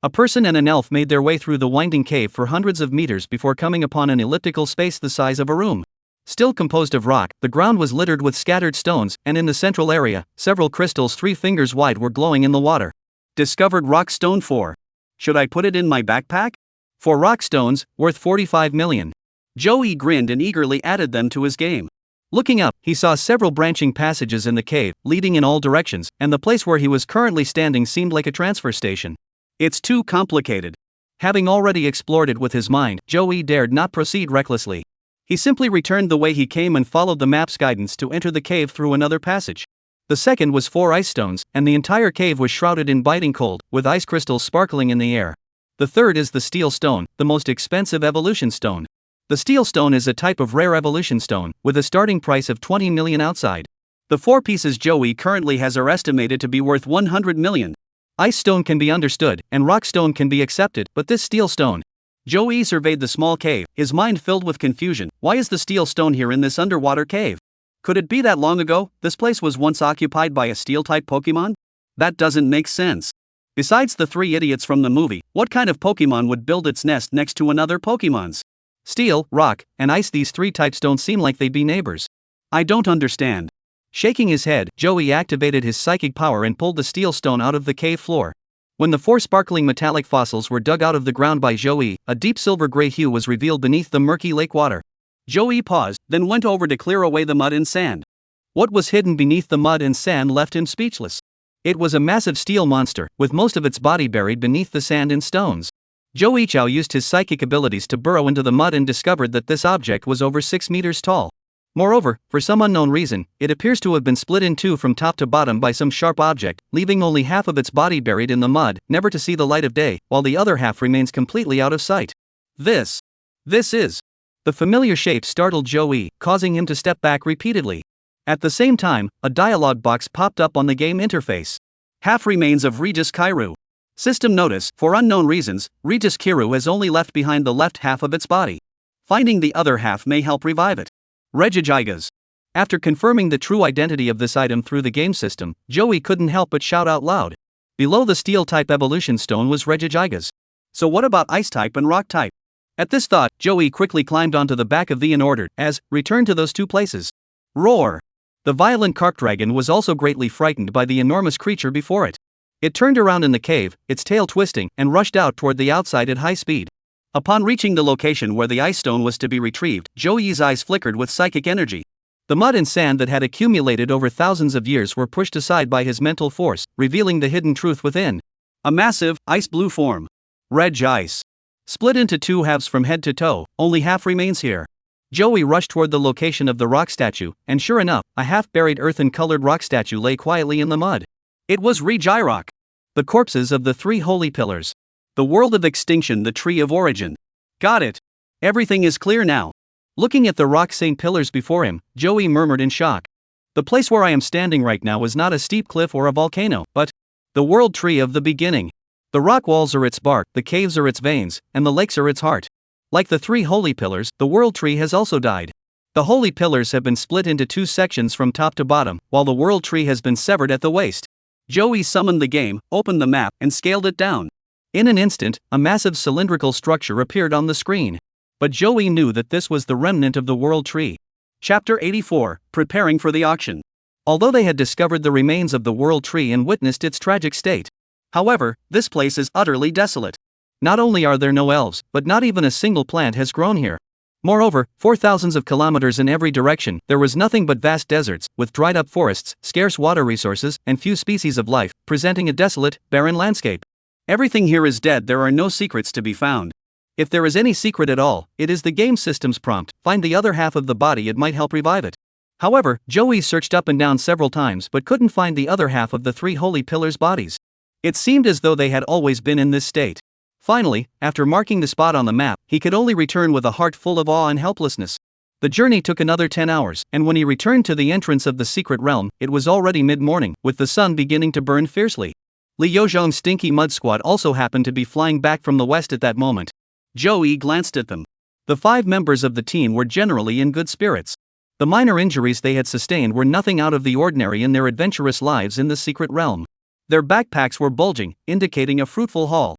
A person and an elf made their way through the winding cave for hundreds of meters before coming upon an elliptical space the size of a room. Still composed of rock, the ground was littered with scattered stones, and in the central area, several crystals 3 fingers wide were glowing in the water. Discovered rock stone 4. Should I put it in my backpack? 4 rock stones, worth 45 million. Joey grinned and eagerly added them to his game. Looking up, he saw several branching passages in the cave, leading in all directions, and the place where he was currently standing seemed like a transfer station. It's too complicated. Having already explored it with his mind, Joey dared not proceed recklessly. He simply returned the way he came and followed the map's guidance to enter the cave through another passage. The second was 4 ice stones, and the entire cave was shrouded in biting cold, with ice crystals sparkling in the air. The third is the steel stone, the most expensive evolution stone. The steel stone is a type of rare evolution stone, with a starting price of 20 million outside. The 4 pieces Joey currently has are estimated to be worth 100 million. Ice stone can be understood, and rock stone can be accepted, but this steel stone. Joey surveyed the small cave, his mind filled with confusion. Why is the steel stone here in this underwater cave? Could it be that long ago, this place was once occupied by a steel-type Pokemon? That doesn't make sense. Besides the 3 idiots from the movie, what kind of Pokemon would build its nest next to another Pokemon's? Steel, rock, and ice. These 3 types don't seem like they'd be neighbors. I don't understand. Shaking his head, Joey activated his psychic power and pulled the steel stone out of the cave floor. When the 4 sparkling metallic fossils were dug out of the ground by Joey, a deep silver-gray hue was revealed beneath the murky lake water. Joey paused, then went over to clear away the mud and sand. What was hidden beneath the mud and sand left him speechless. It was a massive steel monster, with most of its body buried beneath the sand and stones. Joey Chow used his psychic abilities to burrow into the mud and discovered that this object was over 6 meters tall. Moreover, for some unknown reason, it appears to have been split in two from top to bottom by some sharp object, leaving only half of its body buried in the mud, never to see the light of day, while the other half remains completely out of sight. This is. The familiar shape startled Joey, causing him to step back repeatedly. At the same time, a dialog box popped up on the game interface. Half remains of Regis Kairu. System notice: for unknown reasons, Regis Kiru has only left behind the left half of its body. Finding the other half may help revive it. Regigigas. After confirming the true identity of this item through the game system, Joey couldn't help but shout out loud. Below the steel-type evolution stone was Regigigas. So what about ice-type and rock-type? At this thought, Joey quickly climbed onto the back of the and ordered, return to those two places. Roar! The violent Kark Dragon was also greatly frightened by the enormous creature before it. It turned around in the cave, its tail twisting, and rushed out toward the outside at high speed. Upon reaching the location where the ice stone was to be retrieved, Joey's eyes flickered with psychic energy. The mud and sand that had accumulated over thousands of years were pushed aside by his mental force, revealing the hidden truth within. A massive, ice-blue form. Reg Ice. Split into two halves from head to toe, only half remains here. Joey rushed toward the location of the rock statue, and sure enough, a half-buried earthen-colored rock statue lay quietly in the mud. It was Regirock. The corpses of the three holy pillars. The world of extinction, the tree of origin. Got it. Everything is clear now. Looking at the rock saint pillars before him, Joey murmured in shock. The place where I am standing right now is not a steep cliff or a volcano, but the world tree of the beginning. The rock walls are its bark, the caves are its veins, and the lakes are its heart. Like the three holy pillars, the world tree has also died. The holy pillars have been split into two sections from top to bottom, while the world tree has been severed at the waist. Joey summoned the game, opened the map, and scaled it down. In an instant, a massive cylindrical structure appeared on the screen. But Joey knew that this was the remnant of the world tree. Chapter 84, Preparing for the Auction. Although they had discovered the remains of the world tree and witnessed its tragic state. However, this place is utterly desolate. Not only are there no elves, but not even a single plant has grown here. Moreover, for thousands of kilometers in every direction, there was nothing but vast deserts, with dried-up forests, scarce water resources, and few species of life, presenting a desolate, barren landscape. Everything here is dead. There are no secrets to be found. If there is any secret at all, it is the game system's prompt: find the other half of the body, it might help revive it. However, Joey searched up and down several times but couldn't find the other half of the three holy pillars' bodies. It seemed as though they had always been in this state. Finally, after marking the spot on the map, he could only return with a heart full of awe and helplessness. The journey took another 10 hours, and when he returned to the entrance of the secret realm, it was already mid-morning, with the sun beginning to burn fiercely. Li Yozhong's stinky mud squad also happened to be flying back from the west at that moment. Joey glanced at them. The 5 members of the team were generally in good spirits. The minor injuries they had sustained were nothing out of the ordinary in their adventurous lives in the secret realm. Their backpacks were bulging, indicating a fruitful haul.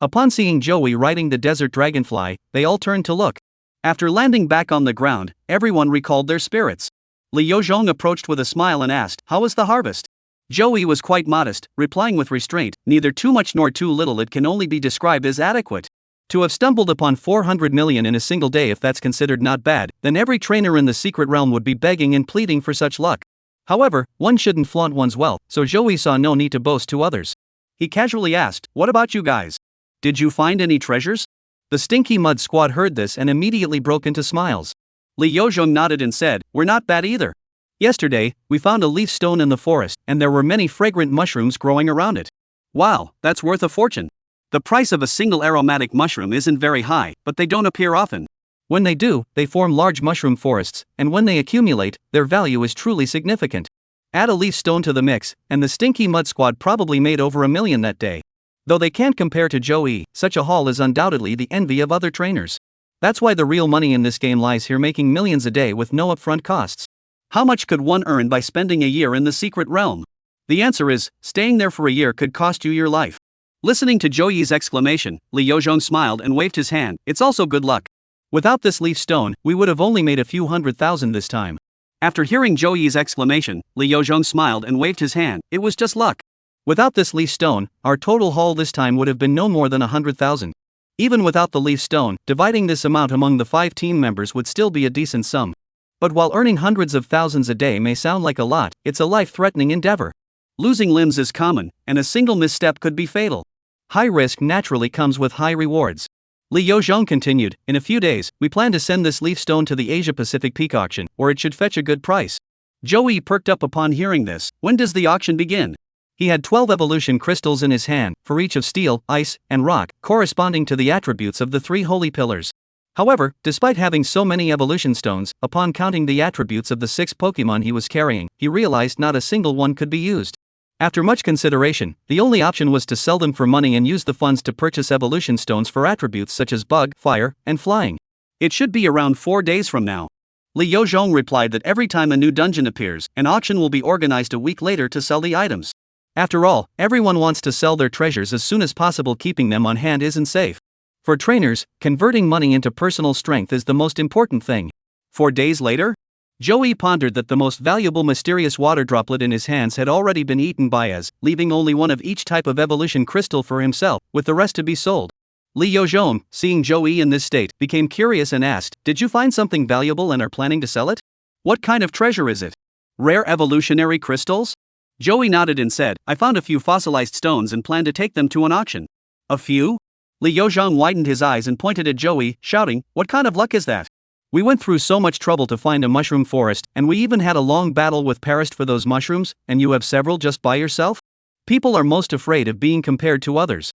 Upon seeing Joey riding the desert dragonfly, they all turned to look. After landing back on the ground, everyone recalled their spirits. Li Yozhong approached with a smile and asked, "How is the harvest?" Joey was quite modest, replying with restraint, "Neither too much nor too little. It can only be described as adequate." To have stumbled upon 400 million in a single day, if that's considered not bad, then every trainer in the secret realm would be begging and pleading for such luck. However, one shouldn't flaunt one's wealth, so Joey saw no need to boast to others. He casually asked, "What about you guys? Did you find any treasures?" The stinky mud squad heard this and immediately broke into smiles. Li Yozhong nodded and said, "We're not bad either. Yesterday, we found a leaf stone in the forest, and there were many fragrant mushrooms growing around it." "Wow, that's worth a fortune. The price of a single aromatic mushroom isn't very high, but they don't appear often. When they do, they form large mushroom forests, and when they accumulate, their value is truly significant. Add a leaf stone to the mix, and the stinky mud squad probably made over $1 million that day. Though they can't compare to Joey, such a haul is undoubtedly the envy of other trainers. That's why the real money in this game lies here, making millions a day with no upfront costs. How much could one earn by spending a year in the secret realm? The answer is, staying there for a year could cost you your life. Listening to Joey's exclamation, Li Yozhong smiled and waved his hand. "It's also good luck. Without this leaf stone, we would have only made a few 100,000 this time." After hearing Joey's exclamation, Li Yozhong smiled and waved his hand. "It was just luck. Without this leaf stone, our total haul this time would have been no more than 100,000. Even without the leaf stone, dividing this amount among the 5 team members would still be a decent sum. But while earning hundreds of thousands a day may sound like a lot, it's a life-threatening endeavor. Losing limbs is common, and a single misstep could be fatal. High risk naturally comes with high rewards. Li Yozhong continued, in a few days, we plan to send this leaf stone to the Asia-Pacific peak auction, where it should fetch a good price. Joey perked up upon hearing this. When does the auction begin? He had 12 evolution crystals in his hand, for each of steel, ice, and rock, corresponding to the attributes of the 3 holy pillars. However, despite having so many evolution stones, upon counting the attributes of the 6 Pokemon he was carrying, he realized not a single one could be used. After much consideration, the only option was to sell them for money and use the funds to purchase evolution stones for attributes such as bug, fire, and flying. It should be around 4 days from now. Li Yozhong replied that every time a new dungeon appears, an auction will be organized a week later to sell the items. After all, everyone wants to sell their treasures as soon as possible. Keeping them on hand isn't safe. For trainers, converting money into personal strength is the most important thing. 4 days later? Joey pondered that the most valuable mysterious water droplet in his hands had already been eaten by Ez, leaving only one of each type of evolution crystal for himself, with the rest to be sold. Li Yozhong, seeing Joey in this state, became curious and asked, "Did you find something valuable and are planning to sell it? What kind of treasure is it? Rare evolutionary crystals?" Joey nodded and said, "I found a few fossilized stones and plan to take them to an auction." "A few?" Li Yozhong widened his eyes and pointed at Joey, shouting, "What kind of luck is that? We went through so much trouble to find a mushroom forest, and we even had a long battle with Parist for those mushrooms, and you have several just by yourself? People are most afraid of being compared to others.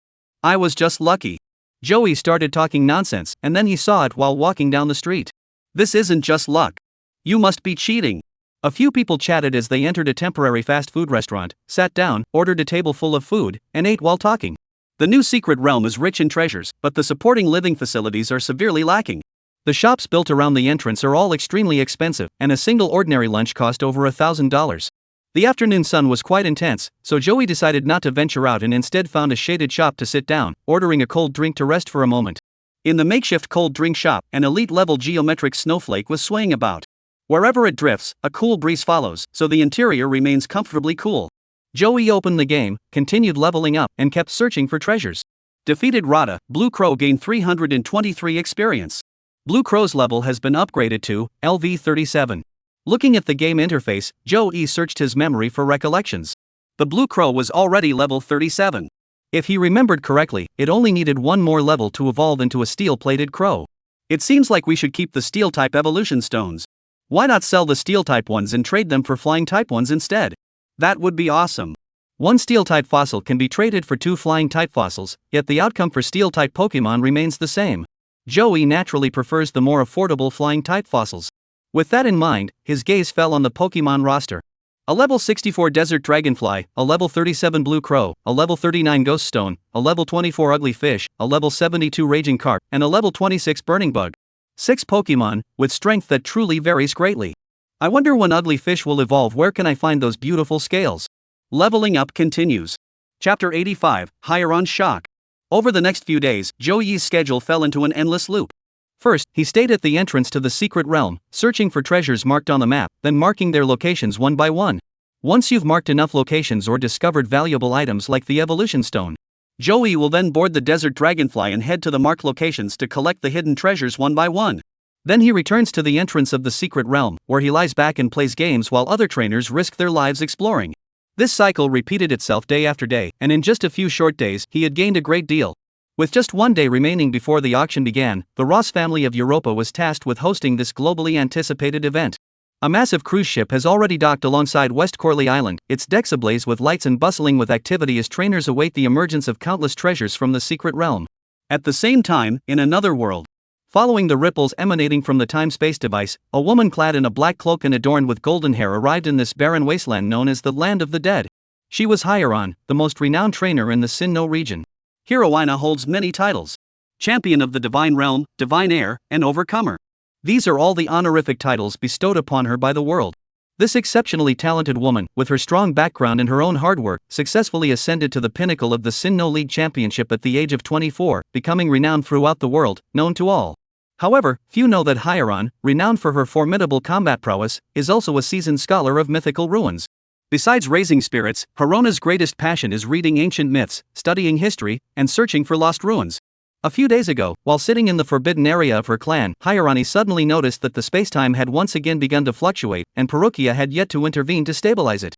I was just lucky." Joey started talking nonsense, and then he saw it while walking down the street. "This isn't just luck. You must be cheating." A few people chatted as they entered a temporary fast food restaurant, sat down, ordered a table full of food, and ate while talking. The new secret realm is rich in treasures, but the supporting living facilities are severely lacking. The shops built around the entrance are all extremely expensive, and a single ordinary lunch cost over $1,000. The afternoon sun was quite intense, so Joey decided not to venture out and instead found a shaded shop to sit down, ordering a cold drink to rest for a moment. In the makeshift cold drink shop, an elite-level geometric snowflake was swaying about. Wherever it drifts, a cool breeze follows, so the interior remains comfortably cool. Joey opened the game, continued leveling up, and kept searching for treasures. Defeated Rada, Blue Crow gained 323 experience. Blue Crow's level has been upgraded to LV 37. Looking at the game interface, Joey searched his memory for recollections. The Blue Crow was already level 37. If he remembered correctly, it only needed one more level to evolve into a steel-plated crow. It seems like we should keep the steel-type evolution stones. Why not sell the steel-type ones and trade them for flying-type ones instead? That would be awesome. One steel-type fossil can be traded for 2 flying-type fossils, yet the outcome for steel-type Pokemon remains the same. Joey naturally prefers the more affordable flying-type fossils. With that in mind, his gaze fell on the Pokemon roster. A level 64 Desert Dragonfly, a level 37 Blue Crow, a level 39 Ghost Stone, a level 24 Ugly Fish, a level 72 Raging Carp, and a level 26 Burning Bug. 6 Pokemon, with strength that truly varies greatly. I wonder when Ugly Fish will evolve. Where can I find those beautiful scales? Leveling up continues. Chapter 85, Higher on Shock. Over the next few days, Joey's schedule fell into an endless loop. First, he stayed at the entrance to the secret realm, searching for treasures marked on the map, then marking their locations one by one. Once you've marked enough locations or discovered valuable items like the evolution stone, Joey will then board the Desert Dragonfly and head to the marked locations to collect the hidden treasures one by one. Then he returns to the entrance of the secret realm, where he lies back and plays games while other trainers risk their lives exploring. This cycle repeated itself day after day, and in just a few short days, he had gained a great deal. With just one day remaining before the auction began, the Ross family of Europa was tasked with hosting this globally anticipated event. A massive cruise ship has already docked alongside West Corley Island, its decks ablaze with lights and bustling with activity as trainers await the emergence of countless treasures from the secret realm. At the same time, in another world, following the ripples emanating from the time-space device, a woman clad in a black cloak and adorned with golden hair arrived in this barren wasteland known as the Land of the Dead. She was Hyaron, the most renowned trainer in the Sinnoh region. Heroina holds many titles: Champion of the Divine Realm, Divine Heir, and Overcomer. These are all the honorific titles bestowed upon her by the world. This exceptionally talented woman, with her strong background and her own hard work, successfully ascended to the pinnacle of the Sinnoh League Championship at the age of 24, becoming renowned throughout the world, known to all. However, few know that Hyaron, renowned for her formidable combat prowess, is also a seasoned scholar of mythical ruins. Besides raising spirits, Hirona's greatest passion is reading ancient myths, studying history, and searching for lost ruins. A few days ago, while sitting in the forbidden area of her clan, Hyaronnie suddenly noticed that the spacetime had once again begun to fluctuate, and Perukia had yet to intervene to stabilize it.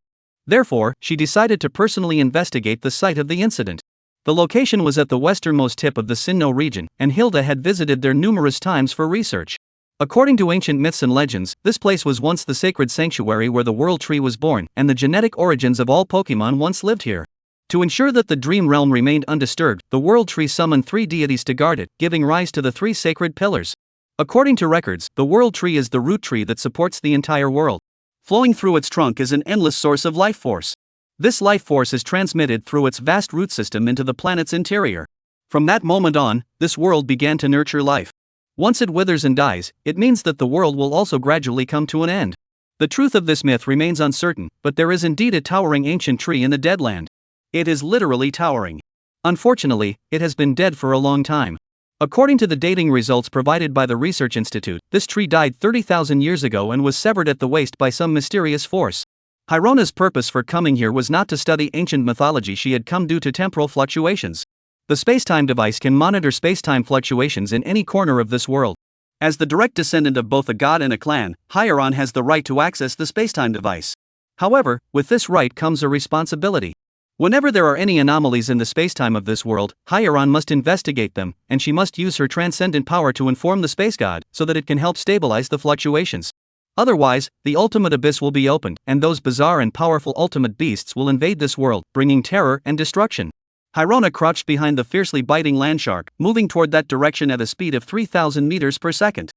Therefore, she decided to personally investigate the site of the incident. The location was at the westernmost tip of the Sinnoh region, and Hilda had visited there numerous times for research. According to ancient myths and legends, this place was once the sacred sanctuary where the World Tree was born, and the genetic origins of all Pokemon once lived here. To ensure that the Dream Realm remained undisturbed, the World Tree summoned 3 deities to guard it, giving rise to the 3 sacred pillars. According to records, the World Tree is the root tree that supports the entire world. Flowing through its trunk is an endless source of life force. This life force is transmitted through its vast root system into the planet's interior. From that moment on, this world began to nurture life. Once it withers and dies, it means that the world will also gradually come to an end. The truth of this myth remains uncertain, but there is indeed a towering ancient tree in the Deadland. It is literally towering. Unfortunately, it has been dead for a long time. According to the dating results provided by the Research Institute, this tree died 30,000 years ago and was severed at the waist by some mysterious force. Hyaronnie's purpose for coming here was not to study ancient mythology, she had come due to temporal fluctuations. The spacetime device can monitor spacetime fluctuations in any corner of this world. As the direct descendant of both a god and a clan, Hyaron has the right to access the spacetime device. However, with this right comes a responsibility. Whenever there are any anomalies in the spacetime of this world, Hyaron must investigate them, and she must use her transcendent power to inform the space god so that it can help stabilize the fluctuations. Otherwise, the ultimate abyss will be opened, and those bizarre and powerful ultimate beasts will invade this world, bringing terror and destruction. Hyaronnie crouched behind the fiercely biting landshark, moving toward that direction at a speed of 3,000 meters per second.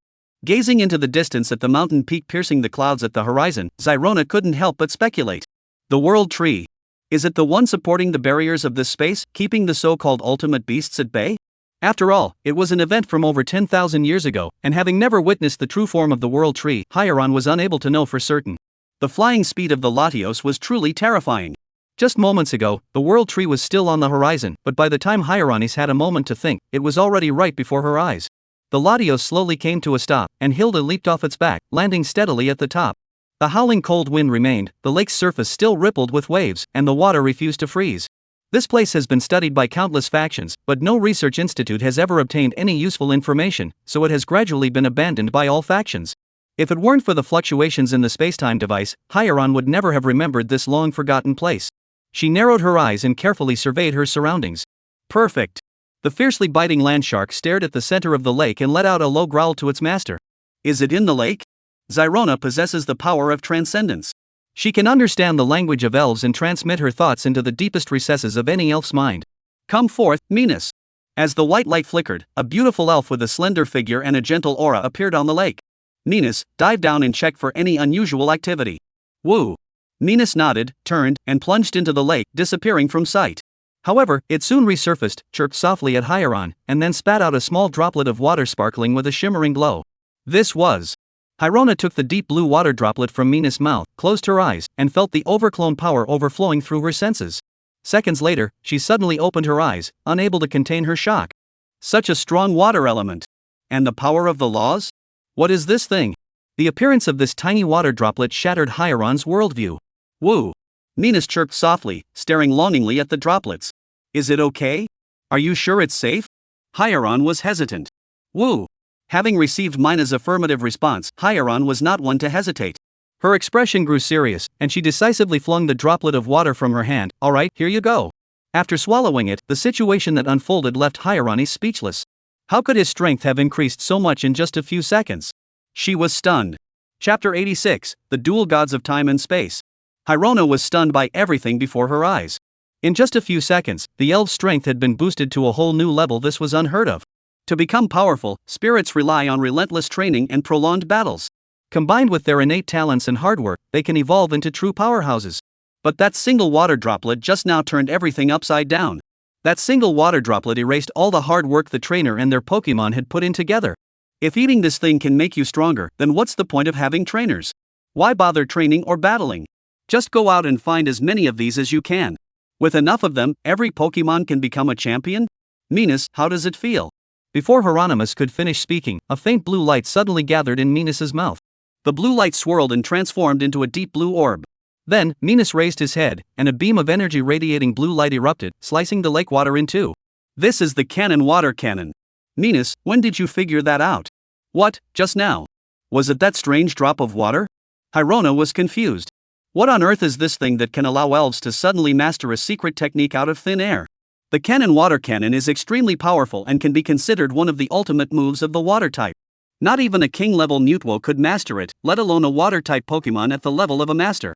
Gazing into the distance at the mountain peak piercing the clouds at the horizon, Hyaronnie couldn't help but speculate. The World Tree. Is it the one supporting the barriers of this space, keeping the so-called ultimate beasts at bay? After all, it was an event from over 10,000 years ago, and having never witnessed the true form of the World Tree, Hyaron was unable to know for certain. The flying speed of the Latios was truly terrifying. Just moments ago, the World Tree was still on the horizon, but by the time Hyaronnie's had a moment to think, it was already right before her eyes. The Latios slowly came to a stop, and Hilda leaped off its back, landing steadily at the top. The howling cold wind remained, the lake's surface still rippled with waves, and the water refused to freeze. This place has been studied by countless factions, but no research institute has ever obtained any useful information, so it has gradually been abandoned by all factions. If it weren't for the fluctuations in the spacetime device, Hyaron would never have remembered this long-forgotten place. She narrowed her eyes and carefully surveyed her surroundings. Perfect. The fiercely biting landshark stared at the center of the lake and let out a low growl to its master. Is it in the lake? Hyaronnie possesses the power of transcendence. She can understand the language of elves and transmit her thoughts into the deepest recesses of any elf's mind. Come forth, Minas. As the white light flickered, a beautiful elf with a slender figure and a gentle aura appeared on the lake. Minas, dive down and check for any unusual activity. Woo! Minas nodded, turned, and plunged into the lake, disappearing from sight. However, it soon resurfaced, chirped softly at Hyaron, and then spat out a small droplet of water sparkling with a shimmering glow. This was. Hyaronnie took the deep blue water droplet from Minas' mouth, closed her eyes, and felt the overflown power overflowing through her senses. Seconds later, she suddenly opened her eyes, unable to contain her shock. Such a strong water element! And the power of the laws? What is this thing? The appearance of this tiny water droplet shattered Hyaron's worldview. Woo! Minas chirped softly, staring longingly at the droplets. Is it okay? Are you sure it's safe? Hyaron was hesitant. Woo! Having received Mina's affirmative response, Hyaron was not one to hesitate. Her expression grew serious, and she decisively flung the droplet of water from her hand. Alright, here you go. After swallowing it, the situation that unfolded left Hyaronnie speechless. How could his strength have increased so much in just a few seconds? She was stunned. Chapter 86, The Dual Gods of Time and Space. Hyaronnie was stunned by everything before her eyes. In just a few seconds, the elf's strength had been boosted to a whole new level. This was unheard of. To become powerful, spirits rely on relentless training and prolonged battles. Combined with their innate talents and hard work, they can evolve into true powerhouses. But that single water droplet just now turned everything upside down. That single water droplet erased all the hard work the trainer and their Pokemon had put in together. If eating this thing can make you stronger, then what's the point of having trainers? Why bother training or battling? Just go out and find as many of these as you can. With enough of them, every Pokemon can become a champion? Minas, how does it feel? Before Hieronymus could finish speaking, a faint blue light suddenly gathered in Minas's mouth. The blue light swirled and transformed into a deep blue orb. Then, Minas raised his head, and a beam of energy radiating blue light erupted, slicing the lake water in two. This is the canon water cannon. Minas, when did you figure that out? What, just now? Was it that strange drop of water? Hyrona was confused. What on earth is this thing that can allow elves to suddenly master a secret technique out of thin air? The canon water cannon is extremely powerful and can be considered one of the ultimate moves of the water type. Not even a king-level Newtwo could master it, let alone a water-type Pokemon at the level of a master.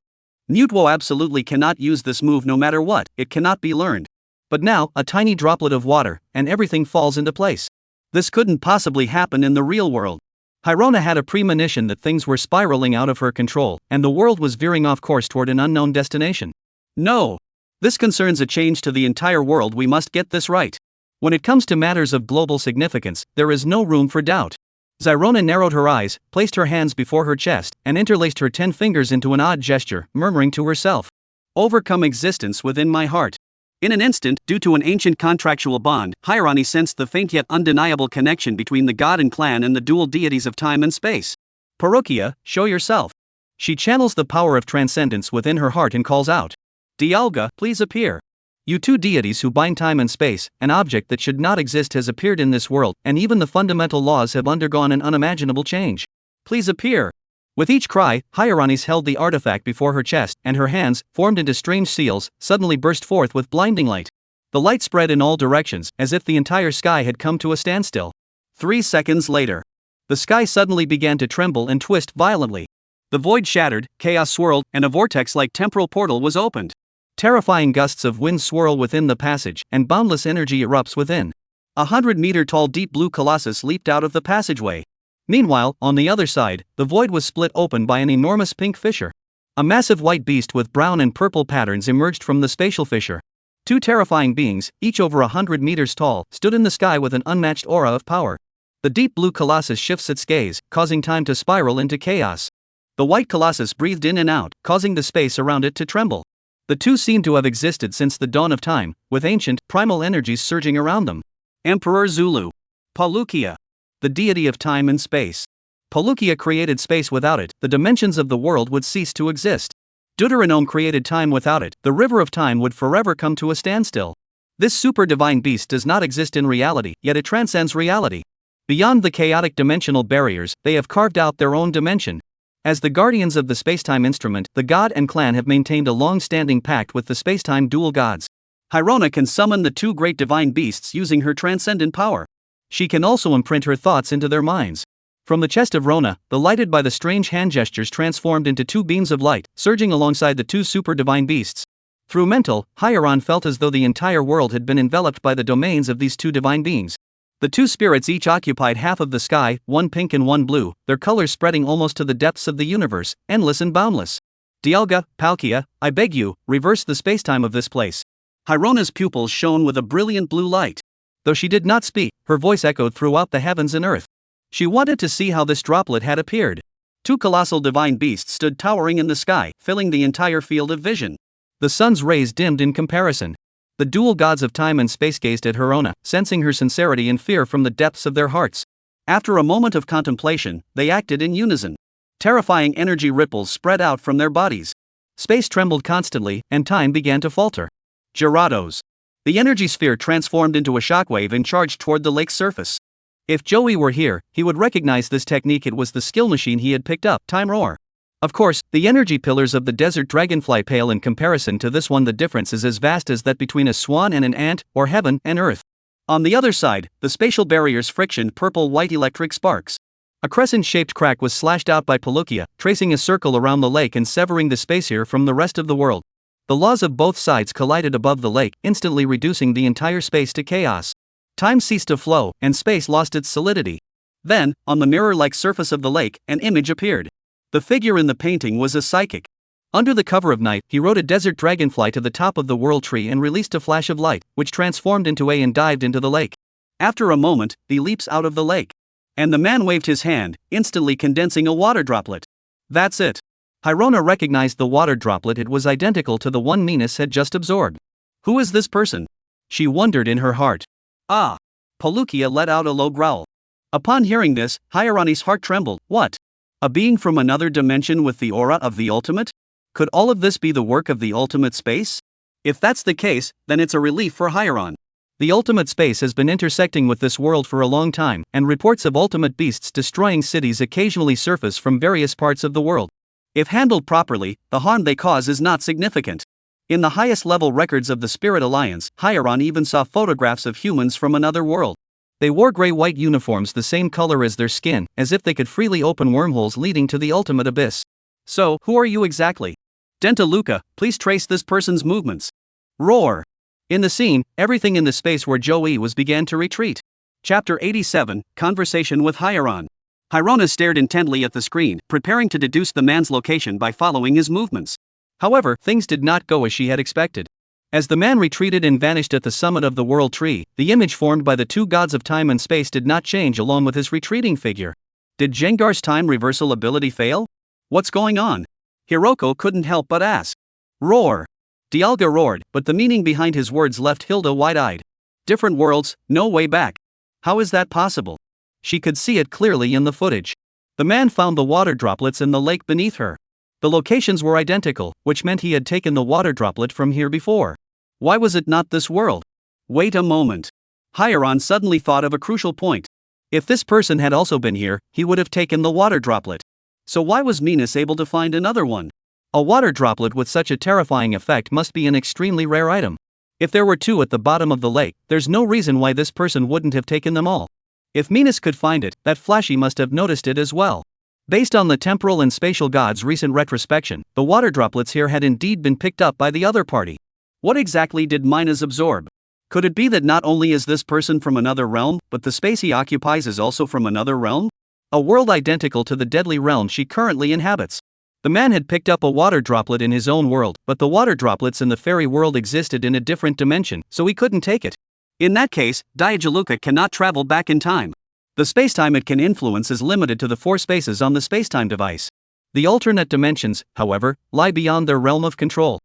Newtwo absolutely cannot use this move no matter what, it cannot be learned. But now, a tiny droplet of water, and everything falls into place. This couldn't possibly happen in the real world. Hyrona had a premonition that things were spiraling out of her control, and the world was veering off course toward an unknown destination. No! This concerns a change to the entire world. We must get this right. When it comes to matters of global significance, there is no room for doubt. Hyrona narrowed her eyes, placed her hands before her chest, and interlaced her 10 fingers into an odd gesture, murmuring to herself, "Overcome existence within my heart." In an instant, due to an ancient contractual bond, Hyrani sensed the faint yet undeniable connection between the god and clan and the dual deities of time and space. "Parokia, show yourself." She channels the power of transcendence within her heart and calls out, "Dialga, please appear." You two deities who bind time and space, an object that should not exist has appeared in this world, and even the fundamental laws have undergone an unimaginable change. Please appear. With each cry, Hyrani's held the artifact before her chest, and her hands, formed into strange seals, suddenly burst forth with blinding light. The light spread in all directions, as if the entire sky had come to a standstill. 3 seconds later, the sky suddenly began to tremble and twist violently. The void shattered, chaos swirled, and a vortex-like temporal portal was opened. Terrifying gusts of wind swirl within the passage, and boundless energy erupts within. 100-meter-tall deep blue colossus leaped out of the passageway. Meanwhile, on the other side, the void was split open by an enormous pink fissure. A massive white beast with brown and purple patterns emerged from the spatial fissure. 2 terrifying beings, each over 100 meters tall, stood in the sky with an unmatched aura of power. The deep blue colossus shifts its gaze, causing time to spiral into chaos. The white colossus breathed in and out, causing the space around it to tremble. The two seem to have existed since the dawn of time, with ancient, primal energies surging around them. Emperor Zulu. Palukia. The deity of time and space. Palukia created space. Without it, the dimensions of the world would cease to exist. Deuteronome created time. Without it, the river of time would forever come to a standstill. This super divine beast does not exist in reality, yet it transcends reality. Beyond the chaotic dimensional barriers, they have carved out their own dimension. As the guardians of the spacetime instrument, the god and clan have maintained a long-standing pact with the spacetime dual gods. Hyrona can summon the 2 great divine beasts using her transcendent power. She can also imprint her thoughts into their minds. From the chest of Rona, the lighted by the strange hand gestures transformed into 2 beams of light, surging alongside the 2 super divine beasts. Through mental, Hyaron felt as though the entire world had been enveloped by the domains of these 2 divine beings. The 2 spirits each occupied half of the sky, one pink and one blue, their colors spreading almost to the depths of the universe, endless and boundless. Dialga, Palkia, I beg you, reverse the spacetime of this place. Hyrona's pupils shone with a brilliant blue light. Though she did not speak, her voice echoed throughout the heavens and earth. She wanted to see how this droplet had appeared. 2 colossal divine beasts stood towering in the sky, filling the entire field of vision. The sun's rays dimmed in comparison. The dual gods of time and space gazed at Hyrona, sensing her sincerity and fear from the depths of their hearts. After a moment of contemplation, they acted in unison. Terrifying energy ripples spread out from their bodies. Space trembled constantly, and time began to falter. Gyarados. The energy sphere transformed into a shockwave and charged toward the lake's surface. If Joey were here, he would recognize this technique. It was the skill machine he had picked up, Time Roar. Of course, the energy pillars of the desert dragonfly pale in comparison to this one. The difference is as vast as that between a swan and an ant, or heaven and earth. On the other side, the spatial barriers frictioned purple-white electric sparks. A crescent-shaped crack was slashed out by Palukia, tracing a circle around the lake and severing the space here from the rest of the world. The laws of both sides collided above the lake, instantly reducing the entire space to chaos. Time ceased to flow, and space lost its solidity. Then, on the mirror-like surface of the lake, an image appeared. The figure in the painting was a psychic. Under the cover of night, he rode a desert dragonfly to the top of the world tree and released a flash of light, which transformed into A and dived into the lake. After a moment, he leaps out of the lake. And the man waved his hand, instantly condensing a water droplet. That's it. Hyrona recognized the water droplet. It was identical to the one Minas had just absorbed. Who is this person? She wondered in her heart. Ah! Palukia let out a low growl. Upon hearing this, Hyrani's heart trembled. What? A being from another dimension with the aura of the ultimate? Could all of this be the work of the ultimate space? If that's the case, then it's a relief for Hyaron. The ultimate space has been intersecting with this world for a long time, and reports of ultimate beasts destroying cities occasionally surface from various parts of the world. If handled properly, the harm they cause is not significant. In the highest level records of the Spirit Alliance, Hyaron even saw photographs of humans from another world. They wore gray-white uniforms the same color as their skin, as if they could freely open wormholes leading to the ultimate abyss. So, who are you exactly? Denta Luca, please trace this person's movements. Roar! In the scene, everything in the space where Joey was began to retreat. Chapter 87, Conversation with Hyaron. Hyrona stared intently at the screen, preparing to deduce the man's location by following his movements. However, things did not go as she had expected. As the man retreated and vanished at the summit of the world tree, the image formed by the two gods of time and space did not change along with his retreating figure. Did Jengar's time reversal ability fail? What's going on? Hiroko couldn't help but ask. Roar! Dialga roared, but the meaning behind his words left Hilda wide-eyed. Different worlds, no way back. How is that possible? She could see it clearly in the footage. The man found the water droplets in the lake beneath her. The locations were identical, which meant he had taken the water droplet from here before. Why was it not this world? Wait a moment. Hyaron suddenly thought of a crucial point. If this person had also been here, he would have taken the water droplet. So why was Minas able to find another one? A water droplet with such a terrifying effect must be an extremely rare item. If there were two at the bottom of the lake, there's no reason why this person wouldn't have taken them all. If Minas could find it, that Flashy must have noticed it as well. Based on the temporal and spatial gods' recent retrospection, the water droplets here had indeed been picked up by the other party. What exactly did Minas absorb? Could it be that not only is this person from another realm, but the space he occupies is also from another realm? A world identical to the deadly realm she currently inhabits. The man had picked up a water droplet in his own world, but the water droplets in the fairy world existed in a different dimension, so he couldn't take it. In that case, Diajaluka cannot travel back in time. The spacetime it can influence is limited to the 4 spaces on the spacetime device. The alternate dimensions, however, lie beyond their realm of control.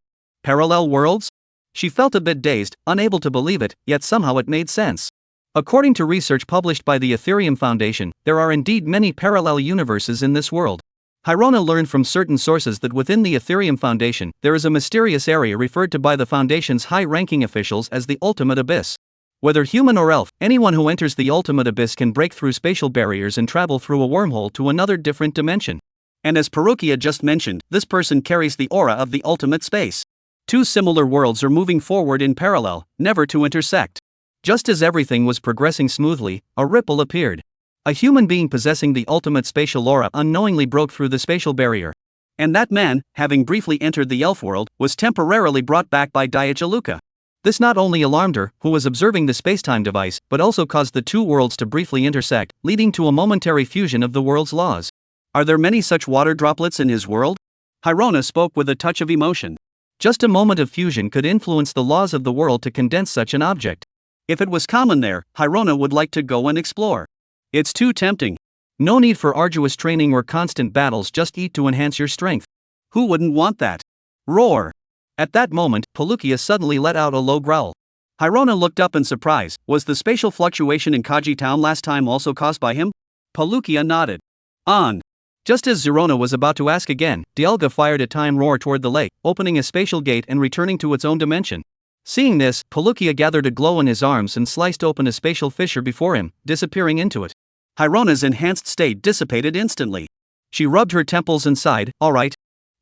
Parallel worlds? She felt a bit dazed, unable to believe it, yet somehow it made sense. According to research published by the Ethereum Foundation, there are indeed many parallel universes in this world. Hyrona learned from certain sources that within the Ethereum Foundation, there is a mysterious area referred to by the Foundation's high-ranking officials as the Ultimate Abyss. Whether human or elf, anyone who enters the Ultimate Abyss can break through spatial barriers and travel through a wormhole to another different dimension. And as Perukia just mentioned, this person carries the aura of the ultimate space. Two similar worlds are moving forward in parallel, never to intersect. Just as everything was progressing smoothly, a ripple appeared. A human being possessing the ultimate spatial aura unknowingly broke through the spatial barrier. And that man, having briefly entered the elf world, was temporarily brought back by Diajaluka. This not only alarmed her, who was observing the spacetime device, but also caused the two worlds to briefly intersect, leading to a momentary fusion of the world's laws. Are there many such water droplets in his world? Hyrona spoke with a touch of emotion. Just a moment of fusion could influence the laws of the world to condense such an object. If it was common there, Hyrona would like to go and explore. It's too tempting. No need for arduous training or constant battles, just eat to enhance your strength. Who wouldn't want that? Roar! At that moment, Pelukia suddenly let out a low growl. Hyrona looked up in surprise. Was the spatial fluctuation in Kaji Town last time also caused by him? Pelukia nodded. On. Just as Zerona was about to ask again, Dialga fired a time roar toward the lake, opening a spatial gate and returning to its own dimension. Seeing this, Pelukia gathered a glow in his arms and sliced open a spatial fissure before him, disappearing into it. Hyrona's enhanced state dissipated instantly. She rubbed her temples and sighed, all right.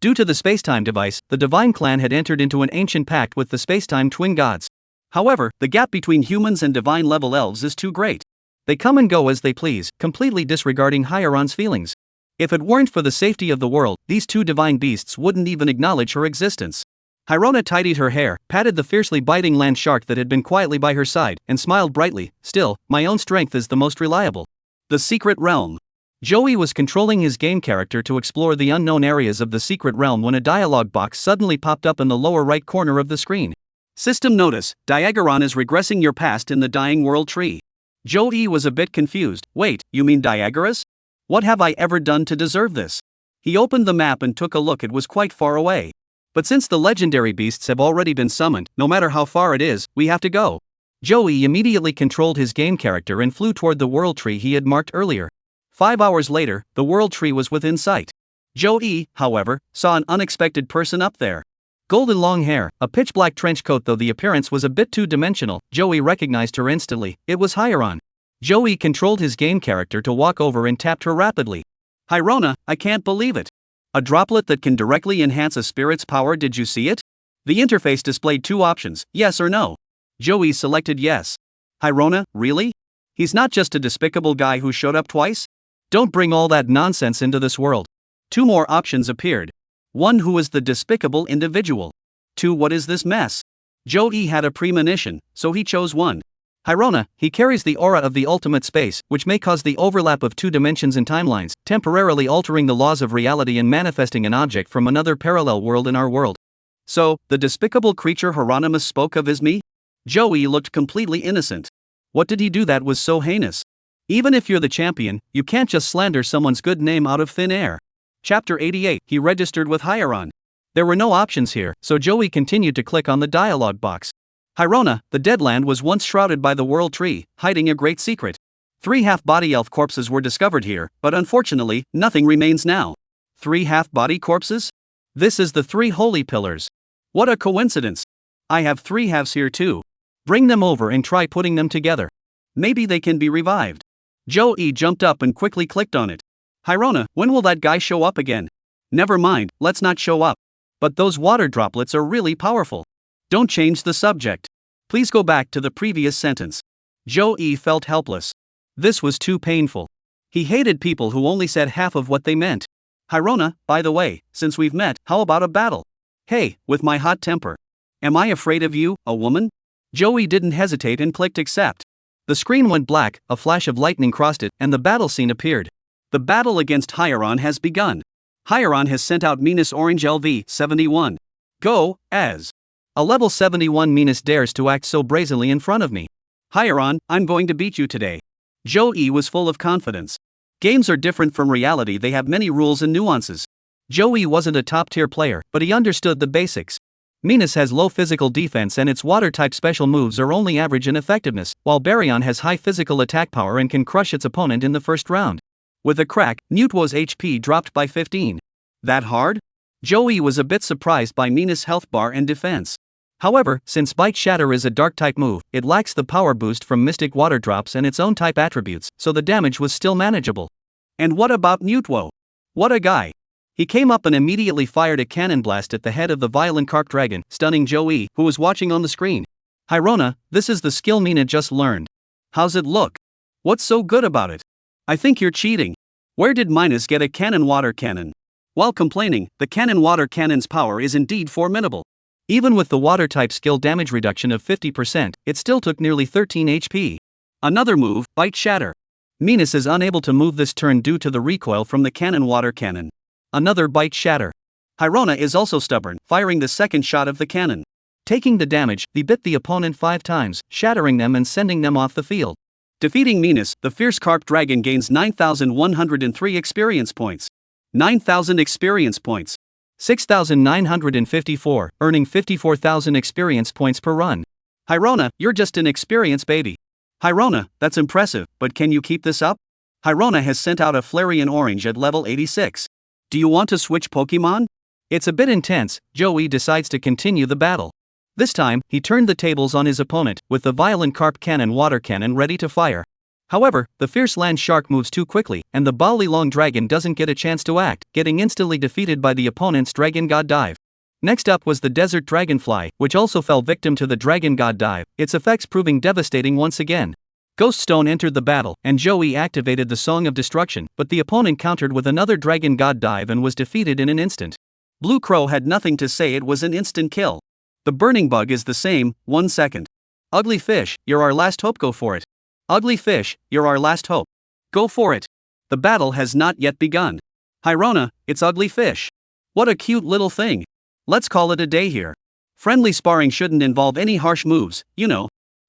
Due to the spacetime device, the Divine Clan had entered into an ancient pact with the spacetime twin gods. However, the gap between humans and divine-level elves is too great. They come and go as they please, completely disregarding Hyaron's feelings. If it weren't for the safety of the world, these two divine beasts wouldn't even acknowledge her existence. Hyrona tidied her hair, patted the fiercely biting land shark that had been quietly by her side, and smiled brightly. Still, my own strength is the most reliable. The Secret Realm. Joey was controlling his game character to explore the unknown areas of the Secret Realm when a dialogue box suddenly popped up in the lower right corner of the screen. System notice, Diagaron is regressing your past in the Dying World tree. Joey was a bit confused. Wait, you mean Diagoras? What have I ever done to deserve this? He opened the map and took a look. It was quite far away. But since the legendary beasts have already been summoned, no matter how far it is, we have to go. Joey immediately controlled his game character and flew toward the world tree he had marked earlier. 5 hours later, the world tree was within sight. Joey, however, saw an unexpected person up there. Golden long hair, a pitch-black trench coat. Though the appearance was a bit two-dimensional, Joey recognized her instantly. It was Hyaron. Joey controlled his game character to walk over and tapped her rapidly. Hyrona, I can't believe it. A droplet that can directly enhance a spirit's power. Did you see it? The interface displayed two options, yes or no. Joey selected yes. Hyrona, really? He's not just a despicable guy who showed up twice? Don't bring all that nonsense into this world. Two more options appeared. 1. Who is the despicable individual? 2. What is this mess? Joey had a premonition, so he chose 1. Hyrona, he carries the aura of the ultimate space, which may cause the overlap of two dimensions and timelines, temporarily altering the laws of reality and manifesting an object from another parallel world in our world. So, the despicable creature Hieronymus spoke of is me? Joey looked completely innocent. What did he do that was so heinous? Even if you're the champion, you can't just slander someone's good name out of thin air. Chapter 88, he registered with Hyaron. There were no options here, so Joey continued to click on the dialogue box. Hyrona, the Deadland was once shrouded by the World Tree, hiding a great secret. 3 half-body elf corpses were discovered here, but unfortunately, nothing remains now. 3 half-body corpses? This is the 3 holy pillars. What a coincidence. I have 3 halves here too. Bring them over and try putting them together. Maybe they can be revived. Joey jumped up and quickly clicked on it. Hyrona, when will that guy show up again? Never mind, let's not show up. But those water droplets are really powerful. Don't change the subject. Please go back to the previous sentence. Joey felt helpless. This was too painful. He hated people who only said half of what they meant. Hyrona, by the way, since we've met, how about a battle? Hey, with my hot temper. Am I afraid of you, a woman? Joey didn't hesitate and clicked accept. The screen went black, a flash of lightning crossed it, and the battle scene appeared. The battle against Hyaron has begun. Hyaron has sent out Minus Orange LV-71. Go, as. A level 71 Minus dares to act so brazenly in front of me. Hyaron, I'm going to beat you today. Joey was full of confidence. Games are different from reality, they have many rules and nuances. Joey wasn't a top-tier player, but he understood the basics. Minus has low physical defense and its water-type special moves are only average in effectiveness, while Baryon has high physical attack power and can crush its opponent in the first round. With a crack, Newtwo's HP dropped by 15. That hard? Joey was a bit surprised by Minus' health bar and defense. However, since Bite Shatter is a dark-type move, it lacks the power boost from Mystic Water Drops and its own type attributes, so the damage was still manageable. And what about Newtwo? What a guy! He came up and immediately fired a cannon blast at the head of the violent carp dragon, stunning Joey, who was watching on the screen. Hyrona, this is the skill Mina just learned. How's it look? What's so good about it? I think you're cheating. Where did Minus get a cannon water cannon? While complaining, the cannon water cannon's power is indeed formidable. Even with the water-type skill damage reduction of 50%, it still took nearly 13 HP. Another move, Bite Shatter. Minus is unable to move this turn due to the recoil from the cannon water cannon. Another Bite Shatter. Hyrona is also stubborn, firing the second shot of the cannon. Taking the damage, he bit the opponent 5 times, shattering them and sending them off the field. Defeating Minus, the fierce carp dragon gains 9,103 experience points. 9,000 experience points. 6,954, earning 54,000 experience points per run. Hyrona, you're just an experience baby. Hyrona, that's impressive, but can you keep this up? Hyrona has sent out a Flareon Orange at level 86. Do you want to switch Pokemon? It's a bit intense. Joey decides to continue the battle. This time, he turned the tables on his opponent, with the violent carp cannon water cannon ready to fire. However, the fierce land shark moves too quickly, and the Bali Long dragon doesn't get a chance to act, getting instantly defeated by the opponent's Dragon God Dive. Next up was the Desert Dragonfly, which also fell victim to the Dragon God Dive, its effects proving devastating once again. Ghost Stone entered the battle, and Joey activated the Song of Destruction, but the opponent countered with another Dragon God Dive and was defeated in an instant. Blue Crow had nothing to say, it was an instant kill. The Burning Bug is the same, 1 second. Ugly Fish, you're our last hope, go for it. Ugly Fish, you're our last hope. Go for it. The battle has not yet begun. Hyrona, it's Ugly Fish. What a cute little thing. Let's call it a day here. Friendly sparring shouldn't involve any harsh moves, you know.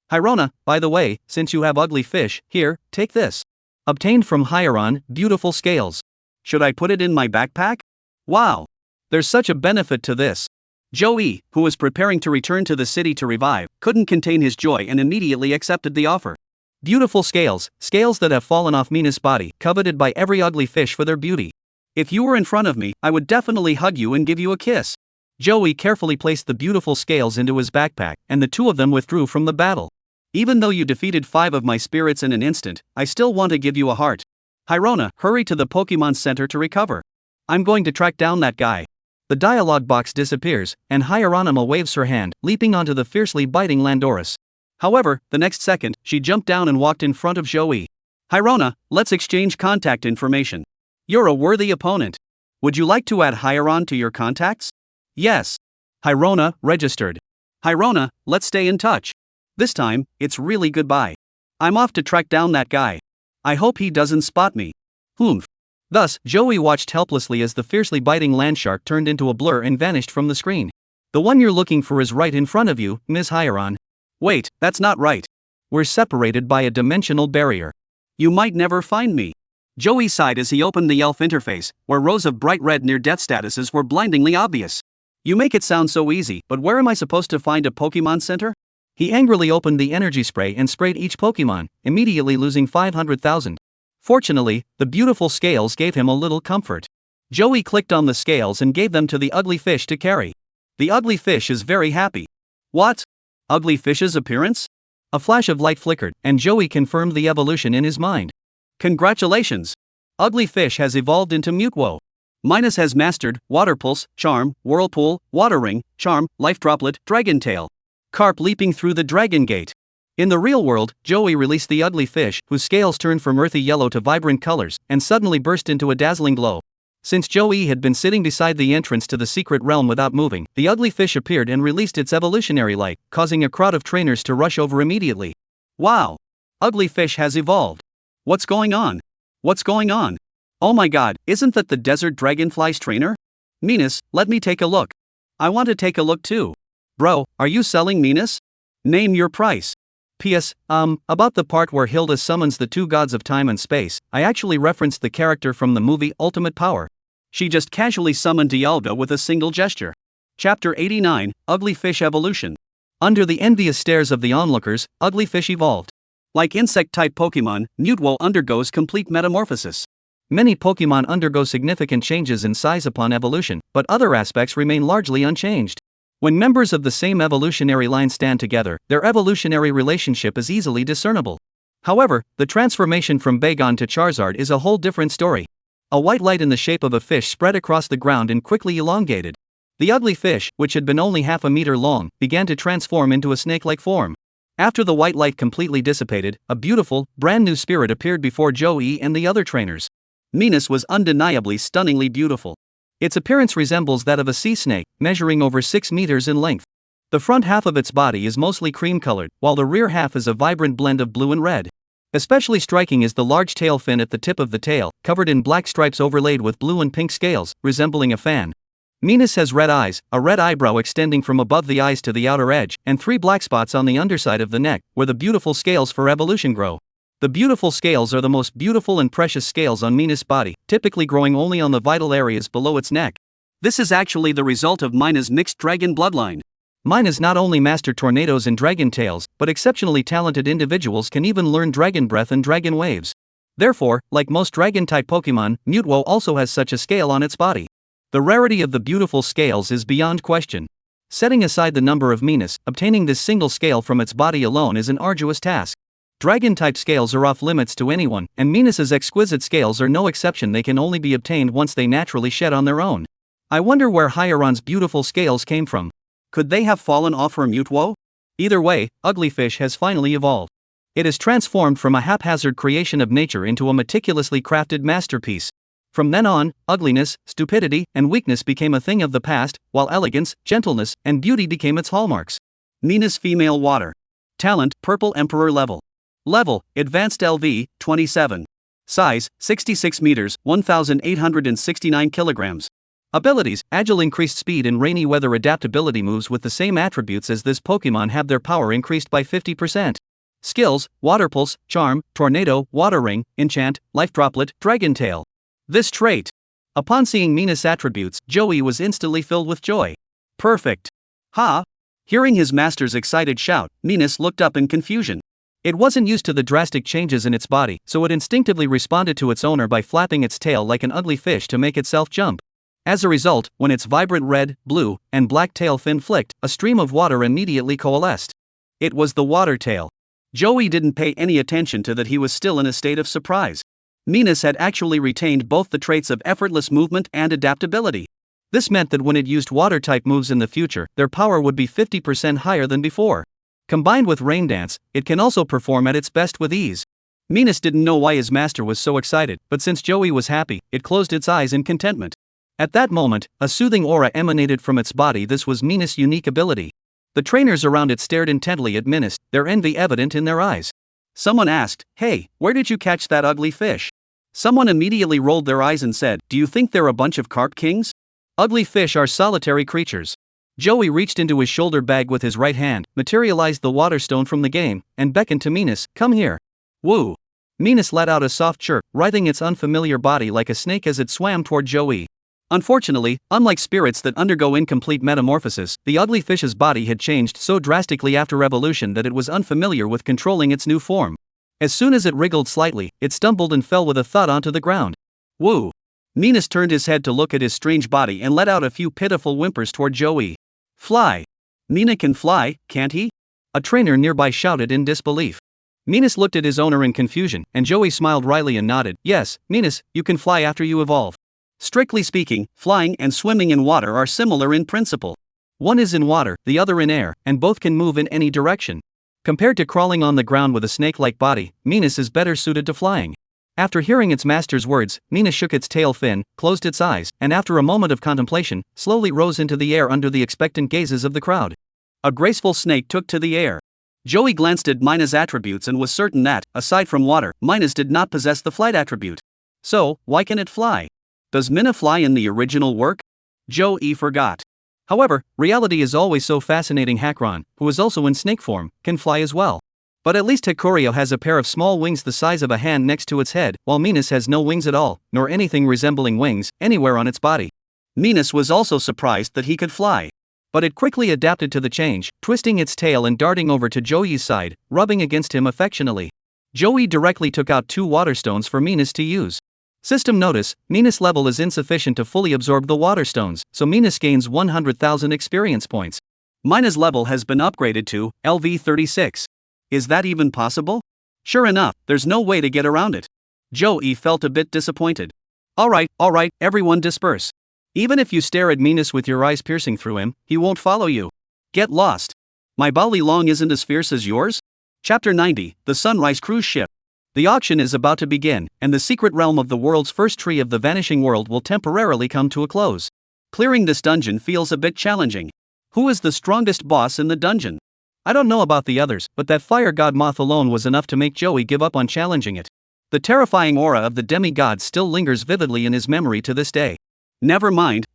Hyrona, by the way, since you have Ugly Fish, here, take this. Obtained from Hyaron, beautiful scales. Should I put it in my backpack? Wow. There's such a benefit to this. Joey, who was preparing to return to the city to revive, couldn't contain his joy and immediately accepted the offer. Beautiful scales, scales that have fallen off Mina's body, coveted by every ugly fish for their beauty. If you were in front of me, I would definitely hug you and give you a kiss. Joey carefully placed the beautiful scales into his backpack, and the two of them withdrew from the battle. Even though you defeated 5 of my spirits in an instant, I still want to give you a heart. Hyrona, hurry to the Pokemon Center to recover. I'm going to track down that guy. The dialogue box disappears, and Hieronima waves her hand, leaping onto the fiercely biting Landorus. However, the next second, she jumped down and walked in front of Joey. Hyrona, let's exchange contact information. You're a worthy opponent. Would you like to add Hieron to your contacts? Yes. Hyrona, registered. Hyrona, let's stay in touch. This time, it's really goodbye. I'm off to track down that guy. I hope he doesn't spot me. Humph. Thus, Joey watched helplessly as the fiercely biting landshark turned into a blur and vanished from the screen. The one you're looking for is right in front of you, Ms. Hieron. Wait, that's not right. We're separated by a dimensional barrier. You might never find me. Joey sighed as he opened the elf interface, where rows of bright red near-death statuses were blindingly obvious. You make it sound so easy, but where am I supposed to find a Pokemon Center? He angrily opened the energy spray and sprayed each Pokemon, immediately losing 500,000. Fortunately, the beautiful scales gave him a little comfort. Joey clicked on the scales and gave them to the ugly fish to carry. The ugly fish is very happy. What? Ugly fish's appearance? A flash of light flickered, and Joey confirmed the evolution in his mind. Congratulations! Ugly fish has evolved into Mutwo. Minus has mastered Water Pulse, Charm, Whirlpool, Water Ring, Charm, Life Droplet, Dragon Tail. Carp leaping through the Dragon Gate. In the real world, Joey released the ugly fish, whose scales turned from earthy yellow to vibrant colors, and suddenly burst into a dazzling glow. Since Joey had been sitting beside the entrance to the secret realm without moving, the ugly fish appeared and released its evolutionary light, causing a crowd of trainers to rush over immediately. Wow! Ugly fish has evolved. What's going on? What's going on? Oh my god, isn't that the desert dragonfly's trainer? Minas, let me take a look. I want to take a look too. Bro, are you selling Minas? Name your price. P.S. About the part where Hilda summons the 2 gods of time and space, I actually referenced the character from the movie Ultimate Power. She just casually summoned Dialga with a single gesture. Chapter 89, Ugly Fish Evolution. Under the envious stares of the onlookers, Ugly Fish evolved. Like insect-type Pokemon, Mutwo undergoes complete metamorphosis. Many Pokemon undergo significant changes in size upon evolution, but other aspects remain largely unchanged. When members of the same evolutionary line stand together, their evolutionary relationship is easily discernible. However, the transformation from Bagon to Charizard is a whole different story. A white light in the shape of a fish spread across the ground and quickly elongated. The ugly fish, which had been only half a meter long, began to transform into a snake-like form. After the white light completely dissipated, a beautiful, brand new spirit appeared before Joey and the other trainers. Minas was undeniably stunningly beautiful. Its appearance resembles that of a sea snake, measuring over 6 meters in length. The front half of its body is mostly cream-colored, while the rear half is a vibrant blend of blue and red. Especially striking is the large tail fin at the tip of the tail, covered in black stripes overlaid with blue and pink scales, resembling a fan. Minas has red eyes, a red eyebrow extending from above the eyes to the outer edge, and 3 black spots on the underside of the neck, where the beautiful scales for evolution grow. The beautiful scales are the most beautiful and precious scales on Minas' body, typically growing only on the vital areas below its neck. This is actually the result of Minas' mixed dragon bloodline. Minas not only mastered tornadoes and dragon tails, but exceptionally talented individuals can even learn dragon breath and dragon waves. Therefore, like most dragon-type Pokemon, Mutwo also has such a scale on its body. The rarity of the beautiful scales is beyond question. Setting aside the number of Minas, obtaining this single scale from its body alone is an arduous task. Dragon-type scales are off limits to anyone, and Minas' exquisite scales are no exception. They can only be obtained once they naturally shed on their own. I wonder where Hieron's beautiful scales came from. Could they have fallen off her Mutwo? Either way, Ugly Fish has finally evolved. It has transformed from a haphazard creation of nature into a meticulously crafted masterpiece. From then on, ugliness, stupidity, and weakness became a thing of the past, while elegance, gentleness, and beauty became its hallmarks. Minas Female Water. Talent, Purple Emperor level. Level, Advanced LV, 27. Size, 66 meters, 1,869 kilograms. Abilities, Agile increased speed and rainy weather adaptability moves with the same attributes as this Pokemon have their power increased by 50%. Skills, Water Pulse, Charm, Tornado, Water Ring, Enchant, Life Droplet, Dragon Tail. This trait. Upon seeing Minas' attributes, Joey was instantly filled with joy. Perfect. Ha! Hearing his master's excited shout, Minas looked up in confusion. It wasn't used to the drastic changes in its body, so it instinctively responded to its owner by flapping its tail like an ugly fish to make itself jump. As a result, when its vibrant red, blue, and black tail fin flicked, a stream of water immediately coalesced. It was the water tail. Joey didn't pay any attention to that. He was still in a state of surprise. Venus had actually retained both the traits of effortless movement and adaptability. This meant that when it used water-type moves in the future, their power would be 50% higher than before. Combined with Rain Dance, it can also perform at its best with ease. Venus didn't know why his master was so excited, but since Joey was happy, it closed its eyes in contentment. At that moment, a soothing aura emanated from its body. This was Venus' unique ability. The trainers around it stared intently at Venus, their envy evident in their eyes. Someone asked, "Hey, where did you catch that ugly fish?" Someone immediately rolled their eyes and said, "Do you think they're a bunch of carp kings? Ugly fish are solitary creatures." Joey reached into his shoulder bag with his right hand, materialized the water stone from the game, and beckoned to Venus, "Come here." Woo! Venus let out a soft chirp, writhing its unfamiliar body like a snake as it swam toward Joey. Unfortunately, unlike spirits that undergo incomplete metamorphosis, the ugly fish's body had changed so drastically after evolution that it was unfamiliar with controlling its new form. As soon as it wriggled slightly, it stumbled and fell with a thud onto the ground. Woo! Venus turned his head to look at his strange body and let out a few pitiful whimpers toward Joey. "Fly! Mina can fly, can't he?" A trainer nearby shouted in disbelief. Venus looked at his owner in confusion, and Joey smiled wryly and nodded. "Yes, Venus, you can fly after you evolve." Strictly speaking, flying and swimming in water are similar in principle. One is in water, the other in air, and both can move in any direction. Compared to crawling on the ground with a snake-like body, Venus is better suited to flying. After hearing its master's words, Venus shook its tail fin, closed its eyes, and after a moment of contemplation, slowly rose into the air under the expectant gazes of the crowd. A graceful snake took to the air. Joey glanced at Mina's attributes and was certain that, aside from water, Mina's did not possess the flight attribute. So, why can it fly? Does Mina fly in the original work? Joey forgot. However, reality is always so fascinating. Hakron, who is also in snake form, can fly as well. But at least Hakurio has a pair of small wings the size of a hand next to its head, while Venus has no wings at all, nor anything resembling wings, anywhere on its body. Venus was also surprised that he could fly. But it quickly adapted to the change, twisting its tail and darting over to Joey's side, rubbing against him affectionately. Joey directly took out 2 water stones for Venus to use. System notice: Venus level is insufficient to fully absorb the water stones, so Venus gains 100,000 experience points. Mina's level has been upgraded to LV 36. Is that even possible? Sure enough, there's no way to get around it. Joey felt a bit disappointed. Alright, everyone disperse. Even if you stare at Venus with your eyes piercing through him, he won't follow you. Get lost. My Bali Long isn't as fierce as yours? Chapter 90, The Sunrise Cruise Ship. The auction is about to begin, and the secret realm of the world's first tree of the vanishing world will temporarily come to a close. Clearing this dungeon feels a bit challenging. Who is the strongest boss in the dungeon? I don't know about the others, but that fire god moth alone was enough to make Joey give up on challenging it. The terrifying aura of the demigod still lingers vividly in his memory to this day. Never mind.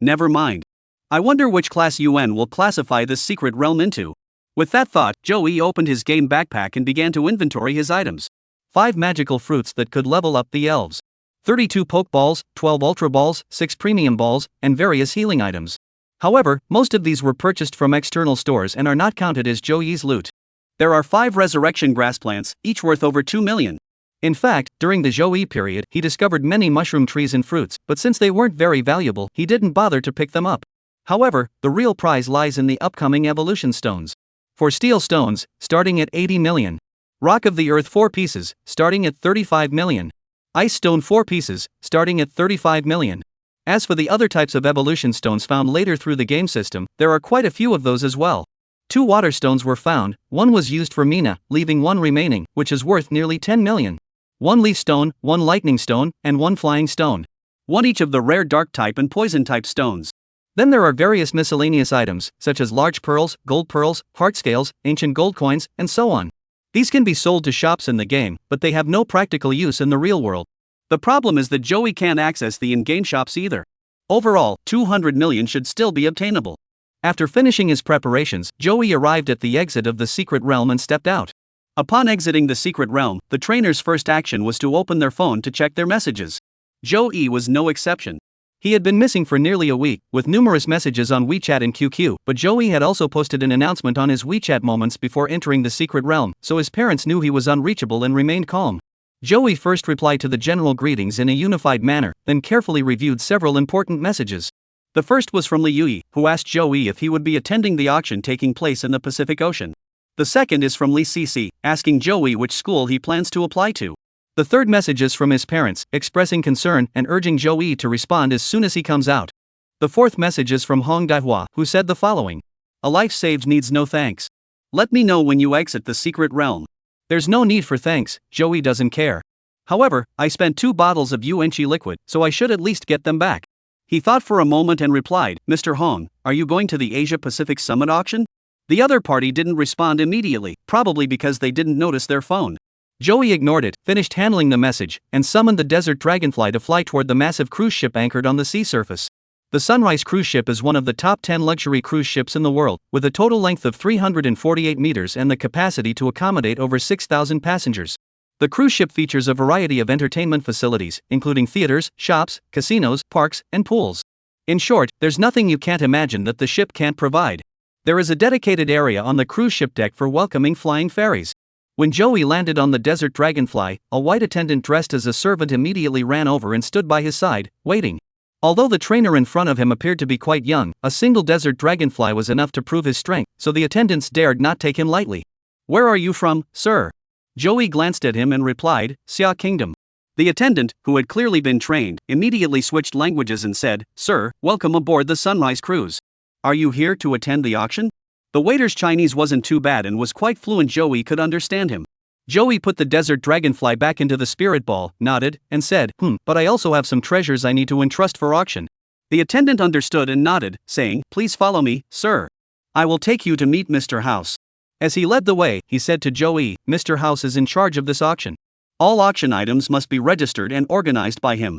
I wonder which class UN will classify this secret realm into. With that thought, Joey opened his game backpack and began to inventory his items. 5 magical fruits that could level up the elves. 32 Pokeballs, 12 Ultra Balls, 6 Premium Balls, and various healing items. However, most of these were purchased from external stores and are not counted as Joey's loot. There are 5 resurrection grass plants, each worth over 2 million. In fact, during the Joey period, he discovered many mushroom trees and fruits, but since they weren't very valuable, he didn't bother to pick them up. However, the real prize lies in the upcoming evolution stones. For steel stones, starting at 80 million. Rock of the Earth 4 pieces, starting at 35 million. Ice stone 4 pieces, starting at 35 million. As for the other types of evolution stones found later through the game system, there are quite a few of those as well. 2 water stones were found, one was used for Mina, leaving 1 remaining, which is worth nearly 10 million. 1 leaf stone, 1 lightning stone, and 1 flying stone. 1 each of the rare dark type and poison type stones. Then there are various miscellaneous items, such as large pearls, gold pearls, heart scales, ancient gold coins, and so on. These can be sold to shops in the game, but they have no practical use in the real world. The problem is that Joey can't access the in-game shops either. Overall, 200 million should still be obtainable. After finishing his preparations, Joey arrived at the exit of the secret realm and stepped out. Upon exiting the secret realm, the trainer's first action was to open their phone to check their messages. Joey was no exception. He had been missing for nearly a week, with numerous messages on WeChat and QQ, but Joey had also posted an announcement on his WeChat moments before entering the secret realm, so his parents knew he was unreachable and remained calm. Joey first replied to the general greetings in a unified manner, then carefully reviewed several important messages. The first was from Li Yui, who asked Joey if he would be attending the auction taking place in the Pacific Ocean. The second is from Li Cici, asking Joey which school he plans to apply to. The third message is from his parents, expressing concern and urging Joey to respond as soon as he comes out. The fourth message is from Hong Daihua, who said the following: "A life saved needs no thanks. Let me know when you exit the secret realm." There's no need for thanks, Joey doesn't care. However, I spent 2 bottles of UNC liquid, so I should at least get them back. He thought for a moment and replied, "Mr. Hong, are you going to the Asia-Pacific Summit auction?" The other party didn't respond immediately, probably because they didn't notice their phone. Joey ignored it, finished handling the message, and summoned the desert dragonfly to fly toward the massive cruise ship anchored on the sea surface. The Sunrise cruise ship is one of the top 10 luxury cruise ships in the world, with a total length of 348 meters and the capacity to accommodate over 6,000 passengers. The cruise ship features a variety of entertainment facilities, including theaters, shops, casinos, parks, and pools. In short, there's nothing you can't imagine that the ship can't provide. There is a dedicated area on the cruise ship deck for welcoming flying ferries. When Joey landed on the Desert Dragonfly, a white attendant dressed as a servant immediately ran over and stood by his side, waiting. Although the trainer in front of him appeared to be quite young, a single Desert Dragonfly was enough to prove his strength, so the attendants dared not take him lightly. "Where are you from, sir?" Joey glanced at him and replied, "Xia Kingdom." The attendant, who had clearly been trained, immediately switched languages and said, "Sir, welcome aboard the Sunrise Cruise. Are you here to attend the auction?" The waiter's Chinese wasn't too bad and was quite fluent. Joey could understand him. Joey put the Desert Dragonfly back into the spirit ball, nodded, and said, "But I also have some treasures I need to entrust for auction." The attendant understood and nodded, saying, "Please follow me, sir. I will take you to meet Mr. House." As he led the way, he said to Joey, "Mr. House is in charge of this auction. All auction items must be registered and organized by him."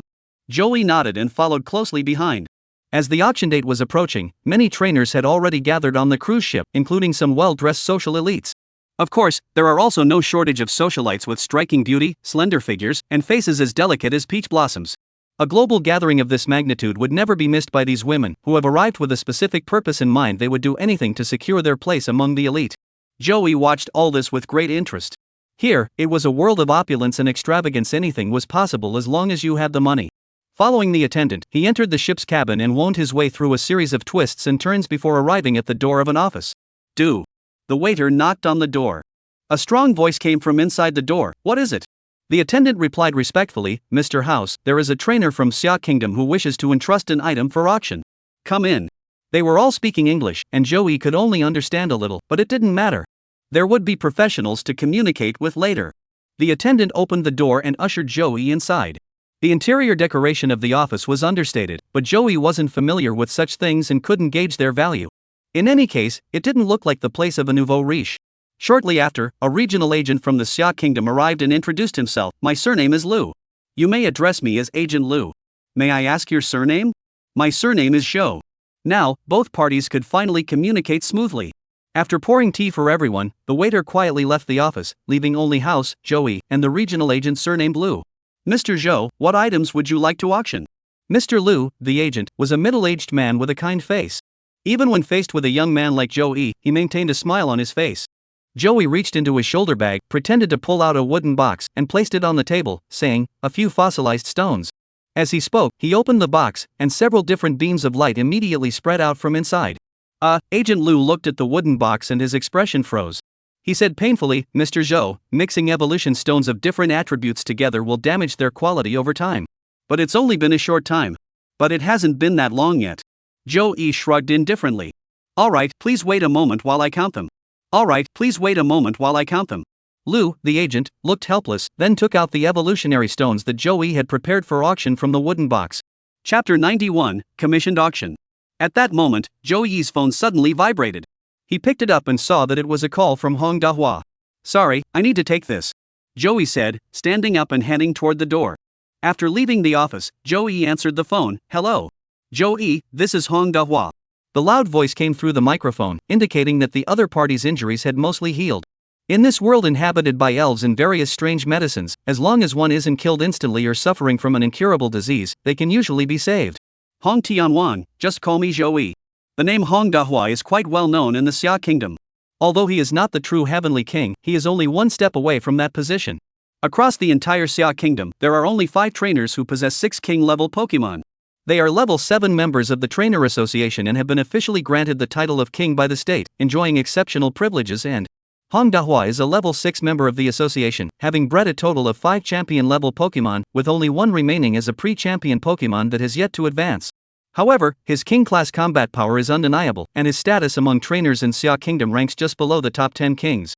Joey nodded and followed closely behind. As the auction date was approaching, many trainers had already gathered on the cruise ship, including some well-dressed social elites. Of course, there are also no shortage of socialites with striking beauty, slender figures, and faces as delicate as peach blossoms. A global gathering of this magnitude would never be missed by these women, who have arrived with a specific purpose in mind. They would do anything to secure their place among the elite. Joey watched all this with great interest. Here, it was a world of opulence and extravagance. Anything was possible as long as you had the money. Following the attendant, he entered the ship's cabin and wound his way through a series of twists and turns before arriving at the door of an office. "Do." The waiter knocked on the door. A strong voice came from inside the door, "What is it?" The attendant replied respectfully, "Mr. House, there is a trainer from Xia Kingdom who wishes to entrust an item for auction. Come in." They were all speaking English, and Joey could only understand a little, but it didn't matter. There would be professionals to communicate with later. The attendant opened the door and ushered Joey inside. The interior decoration of the office was understated, but Joey wasn't familiar with such things and couldn't gauge their value. In any case, it didn't look like the place of a nouveau riche. Shortly after, a regional agent from the Xia Kingdom arrived and introduced himself. "My surname is Liu. You may address me as Agent Liu. May I ask your surname?" "My surname is Zhou." Now, both parties could finally communicate smoothly. After pouring tea for everyone, the waiter quietly left the office, leaving only House, Joey, and the regional agent surnamed Liu. "Mr. Zhou, what items would you like to auction?" Mr. Liu, the agent, was a middle-aged man with a kind face. Even when faced with a young man like Joey, he maintained a smile on his face. Joey reached into his shoulder bag, pretended to pull out a wooden box, and placed it on the table, saying, "A few fossilized stones." As he spoke, he opened the box, and several different beams of light immediately spread out from inside. Agent Liu looked at the wooden box and his expression froze. He said painfully, "Mr. Zhou, mixing evolution stones of different attributes together will damage their quality over time. But it's only been a short time. But it hasn't been that long yet." Joey shrugged indifferently. "Alright, please wait a moment while I count them." "Alright, please wait a moment while I count them." Liu, the agent, looked helpless, then took out the evolutionary stones that Joey had prepared for auction from the wooden box. Chapter 91, Commissioned Auction. At that moment, Joey's phone suddenly vibrated. He picked it up and saw that it was a call from Hong Dahua. "Sorry, I need to take this," Joey said, standing up and heading toward the door. After leaving the office, Joey answered the phone. "Hello. Joey, this is Hong Dahua." The loud voice came through the microphone, indicating that the other party's injuries had mostly healed. In this world inhabited by elves and various strange medicines, as long as one isn't killed instantly or suffering from an incurable disease, they can usually be saved. "Hong Tianwan, just call me Joey." The name Hong Dahua is quite well known in the Xia Kingdom. Although he is not the true heavenly king, he is only one step away from that position. Across the entire Xia Kingdom, there are only 5 trainers who possess 6 king-level Pokemon. They are level 7 members of the Trainer Association and have been officially granted the title of king by the state, enjoying exceptional privileges, and Hong Dahua is a level 6 member of the association, having bred a total of 5 champion-level Pokemon, with only one remaining as a pre-champion Pokemon that has yet to advance. However, his king-class combat power is undeniable, and his status among trainers in Xia Kingdom ranks just below the top 10 kings.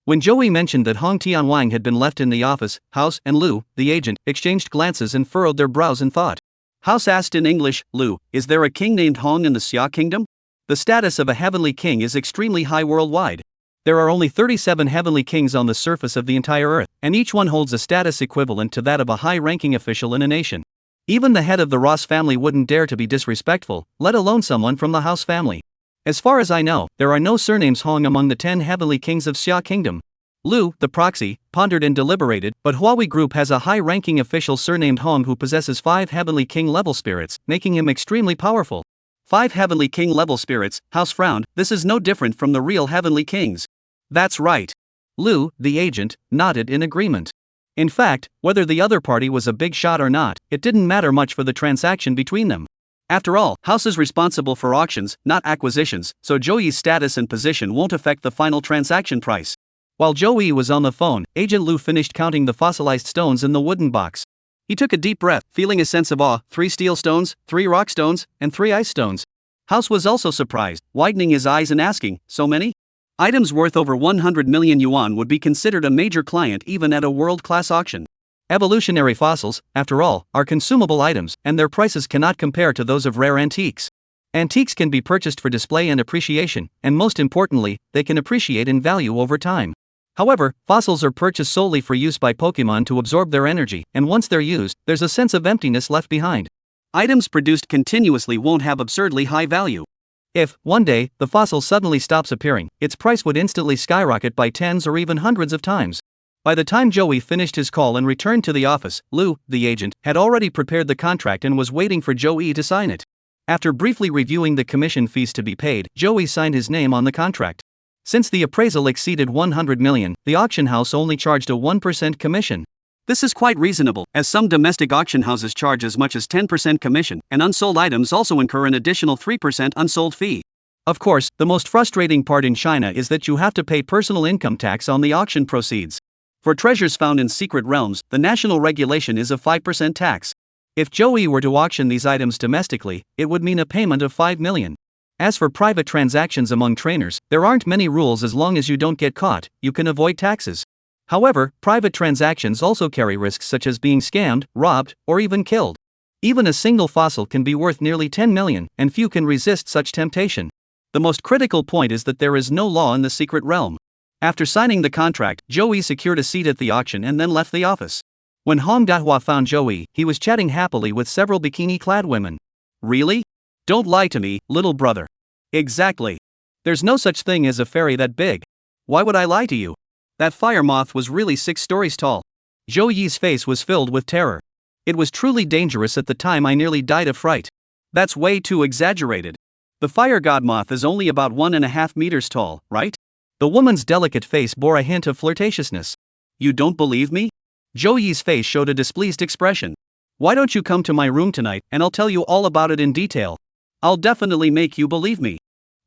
When Joey mentioned that Hong Tianwang had been left in the office, House and Lu, the agent, exchanged glances and furrowed their brows in thought. House asked in English, Lu, is there a king named Hong in the Xia Kingdom? The status of a heavenly king is extremely high worldwide. There are only 37 heavenly kings on the surface of the entire earth, and each one holds a status equivalent to that of a high-ranking official in a nation. Even the head of the Ross family wouldn't dare to be disrespectful, let alone someone from the House family. As far as I know, there are no surnames Hong among the 10 heavenly kings of Xia Kingdom. Lu, the proxy, pondered and deliberated, but Huawei Group has a high-ranking official surnamed Hong who possesses 5 heavenly king-level spirits, making him extremely powerful. 5 heavenly king-level spirits, House frowned, this is no different from the real heavenly kings. That's right. Lu, the agent, nodded in agreement. In fact, whether the other party was a big shot or not, it didn't matter much for the transaction between them. After all, House is responsible for auctions, not acquisitions, so Joey's status and position won't affect the final transaction price. While Joey was on the phone, Agent Lu finished counting the fossilized stones in the wooden box. He took a deep breath, feeling a sense of awe. 3 steel stones, 3 rock stones, and 3 ice stones. House was also surprised, widening his eyes and asking, so many? Items worth over 100 million yuan would be considered a major client even at a world-class auction. Evolutionary fossils, after all, are consumable items, and their prices cannot compare to those of rare antiques. Antiques can be purchased for display and appreciation, and most importantly, they can appreciate in value over time. However, fossils are purchased solely for use by Pokemon to absorb their energy, and once they're used, there's a sense of emptiness left behind. Items produced continuously won't have absurdly high value. If, one day, the fossil suddenly stops appearing, its price would instantly skyrocket by tens or even hundreds of times. By the time Joey finished his call and returned to the office, Lu, the agent, had already prepared the contract and was waiting for Joey to sign it. After briefly reviewing the commission fees to be paid, Joey signed his name on the contract. Since the appraisal exceeded 100 million, the auction house only charged a 1% commission. This is quite reasonable, as some domestic auction houses charge as much as 10% commission, and unsold items also incur an additional 3% unsold fee. Of course, the most frustrating part in China is that you have to pay personal income tax on the auction proceeds. For treasures found in secret realms, the national regulation is a 5% tax. If Joey were to auction these items domestically, it would mean a payment of 5 million. As for private transactions among trainers, there aren't many rules as long as you don't get caught, you can avoid taxes. However, private transactions also carry risks such as being scammed, robbed, or even killed. Even a single fossil can be worth nearly 10 million, and few can resist such temptation. The most critical point is that there is no law in the secret realm. After signing the contract, Joey secured a seat at the auction and then left the office. When Hong Dahua found Joey, he was chatting happily with several bikini-clad women. Really? Don't lie to me, little brother. Exactly. There's no such thing as a fairy that big. Why would I lie to you? That fire moth was really 6 stories tall. Joey's face was filled with terror. It was truly dangerous at the time. I nearly died of fright. That's way too exaggerated. The fire god moth is only about 1.5 meters tall, right? The woman's delicate face bore a hint of flirtatiousness. You don't believe me? Joey's face showed a displeased expression. Why don't you come to my room tonight and I'll tell you all about it in detail. I'll definitely make you believe me.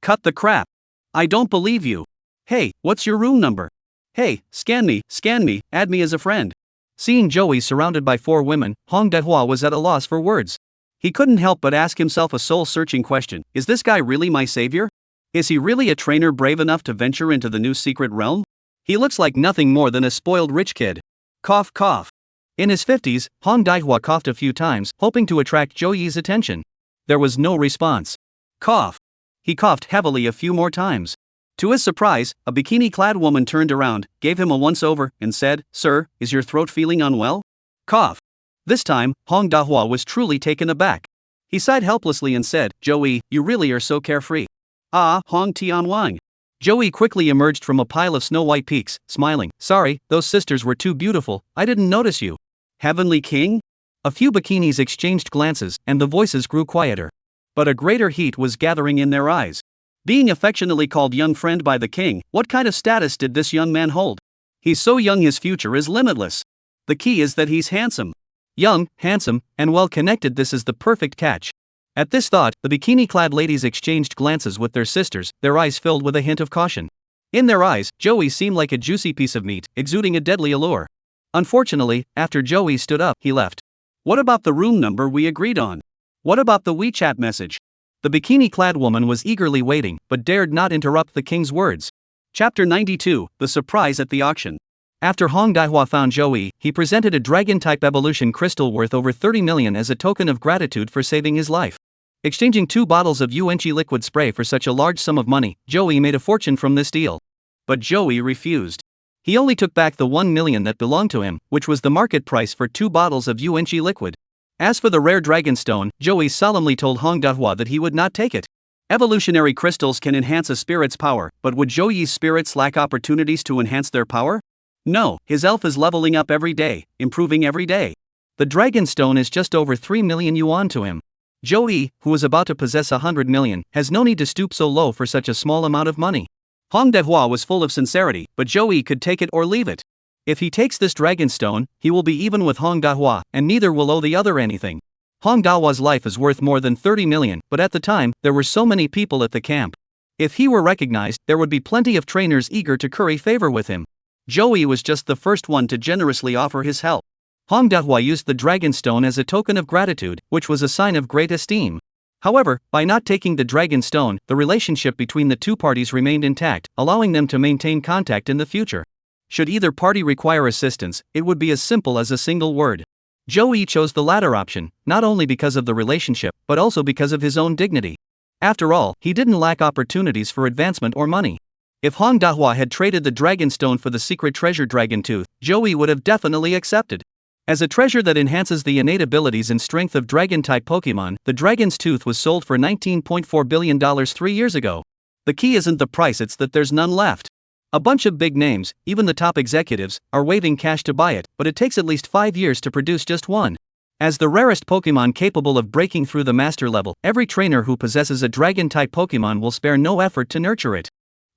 Cut the crap. I don't believe you. Hey, what's your room number? Hey, scan me, add me as a friend. Seeing Joey surrounded by 4 women, Hong Dahua was at a loss for words. He couldn't help but ask himself a soul-searching question. Is this guy really my savior? Is he really a trainer brave enough to venture into the new secret realm? He looks like nothing more than a spoiled rich kid. Cough cough. In his 50s, Hong Dahua coughed a few times, hoping to attract Joey's attention. There was no response. Cough. He coughed heavily a few more times. To his surprise, a bikini-clad woman turned around, gave him a once-over, and said, "Sir, is your throat feeling unwell?" Cough. This time, Hong Dahua was truly taken aback. He sighed helplessly and said, "Joey, you really are so carefree." "Ah, Hong Tianwang." Joey quickly emerged from a pile of snow-white peaks, smiling. "Sorry, those sisters were too beautiful, I didn't notice you." "Heavenly King?" A few bikinis exchanged glances, and the voices grew quieter. But a greater heat was gathering in their eyes. Being affectionately called young friend by the king, what kind of status did this young man hold? He's so young, his future is limitless. The key is that he's handsome. Young, handsome, and well-connected, this is the perfect catch. At this thought, the bikini-clad ladies exchanged glances with their sisters, their eyes filled with a hint of caution. In their eyes, Joey seemed like a juicy piece of meat, exuding a deadly allure. Unfortunately, after Joey stood up, he left. What about the room number we agreed on? What about the WeChat message? The bikini-clad woman was eagerly waiting, but dared not interrupt the king's words. Chapter 92, The Surprise at the Auction. After Hong Daihua found Joey, he presented a dragon-type evolution crystal worth over 30 million as a token of gratitude for saving his life. Exchanging 2 bottles of Yuanqi liquid spray for such a large sum of money, Joey made a fortune from this deal. But Joey refused. He only took back the 1 million that belonged to him, which was the market price for 2 bottles of Yuanqi liquid. As for the rare dragon stone, Joey solemnly told Hong Daihua that he would not take it. Evolutionary crystals can enhance a spirit's power, but would Joey's spirits lack opportunities to enhance their power? No, his elf is leveling up every day, improving every day. The dragon stone is just over 3 million yuan to him. Joey, who is about to possess 100 million, has no need to stoop so low for such a small amount of money. Hong Daihua was full of sincerity, but Joey could take it or leave it. If he takes this dragon stone, he will be even with Hong Daihua, and neither will owe the other anything. Hong Dahua's life is worth more than 30 million, but at the time, there were so many people at the camp. If he were recognized, there would be plenty of trainers eager to curry favor with him. Joey was just the first one to generously offer his help. Hong Daihua used the dragon stone as a token of gratitude, which was a sign of great esteem. However, by not taking the dragon stone, the relationship between the two parties remained intact, allowing them to maintain contact in the future. Should either party require assistance, it would be as simple as a single word. Joey chose the latter option, not only because of the relationship, but also because of his own dignity. After all, he didn't lack opportunities for advancement or money. If Hong Daihua had traded the dragon stone for the secret treasure dragon tooth, Joey would have definitely accepted. As a treasure that enhances the innate abilities and strength of dragon-type Pokemon, the dragon's tooth was sold for $19.4 billion 3 years ago. The key isn't the price, it's that there's none left. A bunch of big names, even the top executives, are waving cash to buy it, but it takes at least 5 years to produce just one. As the rarest Pokemon capable of breaking through the master level, every trainer who possesses a dragon-type Pokemon will spare no effort to nurture it.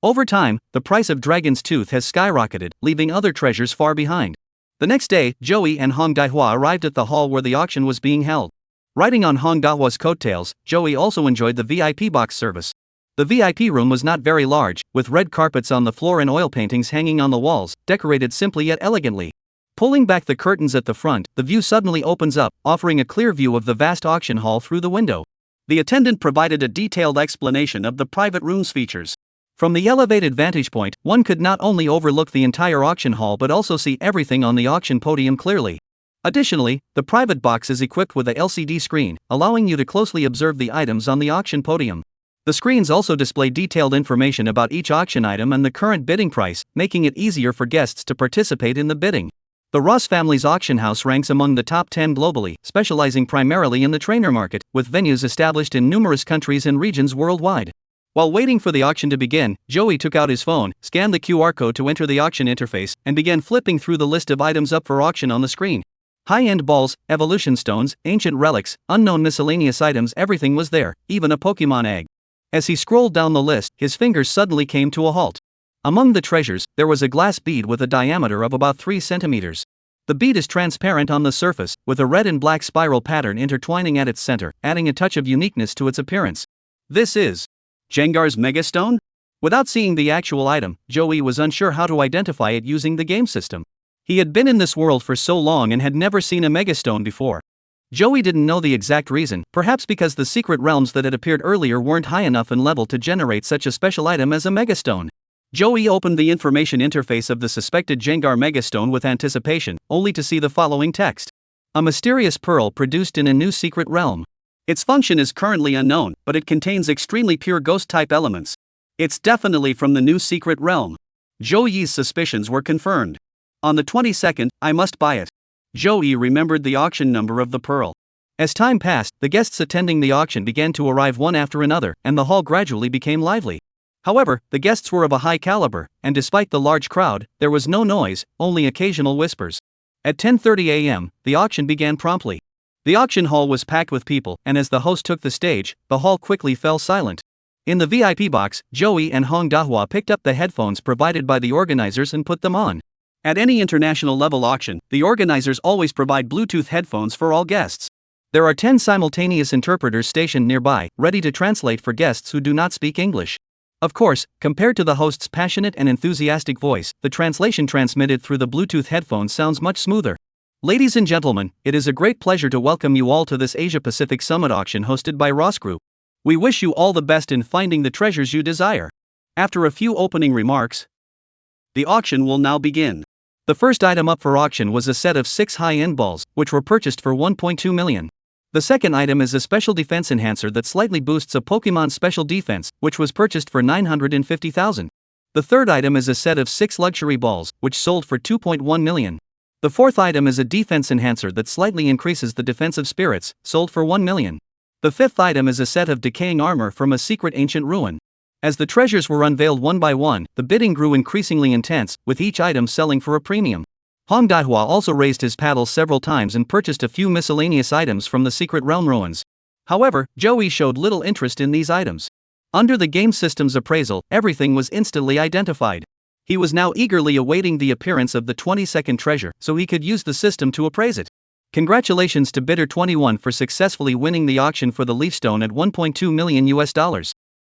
Over time, the price of Dragon's Tooth has skyrocketed, leaving other treasures far behind. The next day, Joey and Hong Daihua arrived at the hall where the auction was being held. Riding on Hong Dahua's coattails, Joey also enjoyed the VIP box service. The VIP room was not very large, with red carpets on the floor and oil paintings hanging on the walls, decorated simply yet elegantly. Pulling back the curtains at the front, the view suddenly opens up, offering a clear view of the vast auction hall through the window. The attendant provided a detailed explanation of the private room's features. From the elevated vantage point, one could not only overlook the entire auction hall but also see everything on the auction podium clearly. Additionally, the private box is equipped with a LCD screen, allowing you to closely observe the items on the auction podium. The screens also display detailed information about each auction item and the current bidding price, making it easier for guests to participate in the bidding. The Ross family's auction house ranks among the top 10 globally, specializing primarily in the trainer market, with venues established in numerous countries and regions worldwide. While waiting for the auction to begin, Joey took out his phone, scanned the QR code to enter the auction interface, and began flipping through the list of items up for auction on the screen. High-end balls, evolution stones, ancient relics, unknown miscellaneous items, everything was there, even a Pokemon egg. As he scrolled down the list, his fingers suddenly came to a halt. Among the treasures, there was a glass bead with a diameter of about 3 centimeters. The bead is transparent on the surface, with a red and black spiral pattern intertwining at its center, adding a touch of uniqueness to its appearance. This is Jengar's Megastone? Without seeing the actual item, Joey was unsure how to identify it using the game system. He had been in this world for so long and had never seen a Megastone before. Joey didn't know the exact reason, perhaps because the secret realms that had appeared earlier weren't high enough in level to generate such a special item as a Megastone. Joey opened the information interface of the suspected Jengar Megastone with anticipation, only to see the following text. A mysterious pearl produced in a new secret realm. Its function is currently unknown, but it contains extremely pure ghost-type elements. It's definitely from the new secret realm. Joey's suspicions were confirmed. On the 22nd, I must buy it. Joey remembered the auction number of the pearl. As time passed, the guests attending the auction began to arrive one after another, and the hall gradually became lively. However, the guests were of a high caliber, and despite the large crowd, there was no noise, only occasional whispers. At 10:30 a.m., the auction began promptly. The auction hall was packed with people, and as the host took the stage, the hall quickly fell silent. In the VIP box, Joey and Hong Daihua picked up the headphones provided by the organizers and put them on. At any international level auction, the organizers always provide Bluetooth headphones for all guests. There are 10 simultaneous interpreters stationed nearby, ready to translate for guests who do not speak English. Of course, compared to the host's passionate and enthusiastic voice, the translation transmitted through the Bluetooth headphones sounds much smoother. Ladies and gentlemen, it is a great pleasure to welcome you all to this Asia-Pacific Summit auction hosted by Ross Group. We wish you all the best in finding the treasures you desire. After a few opening remarks, the auction will now begin. The first item up for auction was a set of 6 high-end balls, which were purchased for 1.2 million. The second item is a special defense enhancer that slightly boosts a Pokémon special defense, which was purchased for 950,000. The third item is a set of 6 luxury balls, which sold for 2.1 million. The fourth item is a defense enhancer that slightly increases the defensive spirits, sold for 1 million. The fifth item is a set of decaying armor from a secret ancient ruin. As the treasures were unveiled one by one, the bidding grew increasingly intense, with each item selling for a premium. Hong Daihua also raised his paddle several times and purchased a few miscellaneous items from the Secret Realm ruins. However, Joey showed little interest in these items. Under the game system's appraisal, everything was instantly identified. He was now eagerly awaiting the appearance of the 22nd treasure so he could use the system to appraise it. Congratulations to bidder 21 for successfully winning the auction for the Leafstone at $1.2 million.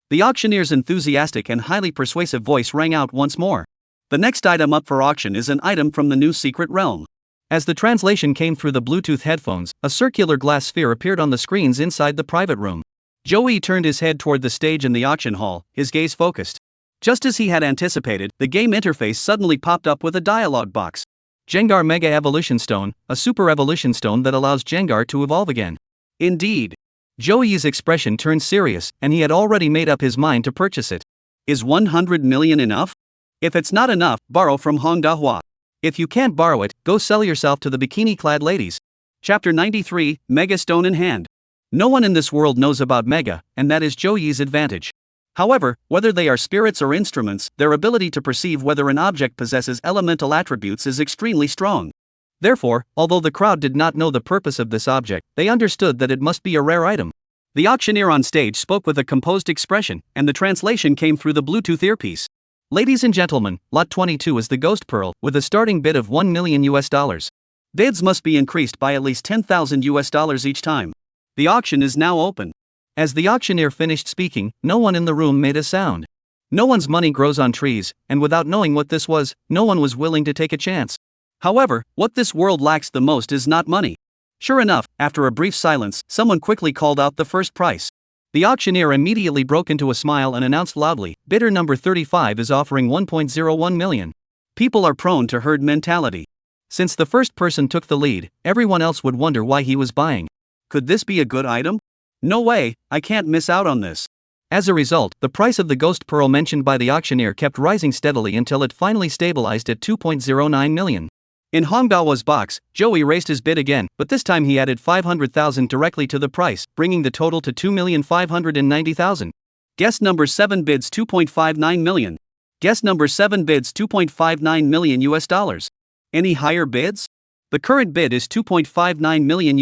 The auctioneer's enthusiastic and highly persuasive voice rang out once more. The next item up for auction is an item from the new Secret Realm. As the translation came through the Bluetooth headphones, a circular glass sphere appeared on the screens inside the private room. Joey turned his head toward the stage in the auction hall, his gaze focused. Just as he had anticipated, the game interface suddenly popped up with a dialog box. Jengar Mega Evolution Stone, a super evolution stone that allows Jengar to evolve again. Indeed. Joey's expression turned serious, and he had already made up his mind to purchase it. Is 100 million enough? If it's not enough, borrow from Hong Dahua. If you can't borrow it, go sell yourself to the bikini-clad ladies. Chapter 93, Mega Stone in Hand. No one in this world knows about Mega, and that is Joey's advantage. However, whether they are spirits or instruments, their ability to perceive whether an object possesses elemental attributes is extremely strong. Therefore, although the crowd did not know the purpose of this object, they understood that it must be a rare item. The auctioneer on stage spoke with a composed expression, and the translation came through the Bluetooth earpiece. Ladies and gentlemen, Lot 22 is the Ghost Pearl, with a starting bid of $1 million. Bids must be increased by at least $10,000 each time. The auction is now open. As the auctioneer finished speaking, no one in the room made a sound. No one's money grows on trees, and without knowing what this was, no one was willing to take a chance. However, what this world lacks the most is not money. Sure enough, after a brief silence, someone quickly called out the first price. The auctioneer immediately broke into a smile and announced loudly, bidder number 35 is offering 1.01 million. People are prone to herd mentality. Since the first person took the lead, everyone else would wonder why he was buying. Could this be a good item? No way, I can't miss out on this. As a result, the price of the Ghost Pearl mentioned by the auctioneer kept rising steadily until it finally stabilized at 2.09 million. In Hong Dao's box, Joey raised his bid again, but this time he added 500,000 directly to the price, bringing the total to 2,590,000. Guest number 7 bids 2.59 million. Guest number 7 bids $2.59 million. Any higher bids? The current bid is $2.59 million.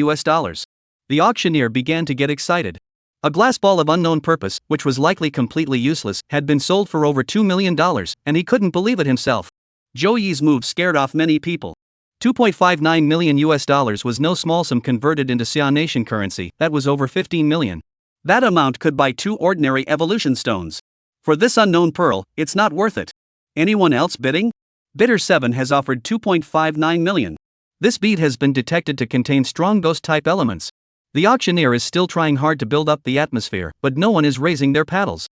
The auctioneer began to get excited. A glass ball of unknown purpose, which was likely completely useless, had been sold for over $2 million, and he couldn't believe it himself. Joey's move scared off many people. $2.59 million was no small sum converted into Sia Nation currency, that was over 15 million. That amount could buy 2 ordinary evolution stones. For this unknown pearl, it's not worth it. Anyone else bidding? Bidder 7 has offered 2.59 million. This bead has been detected to contain strong ghost-type elements. The auctioneer is still trying hard to build up the atmosphere, but no one is raising their paddles.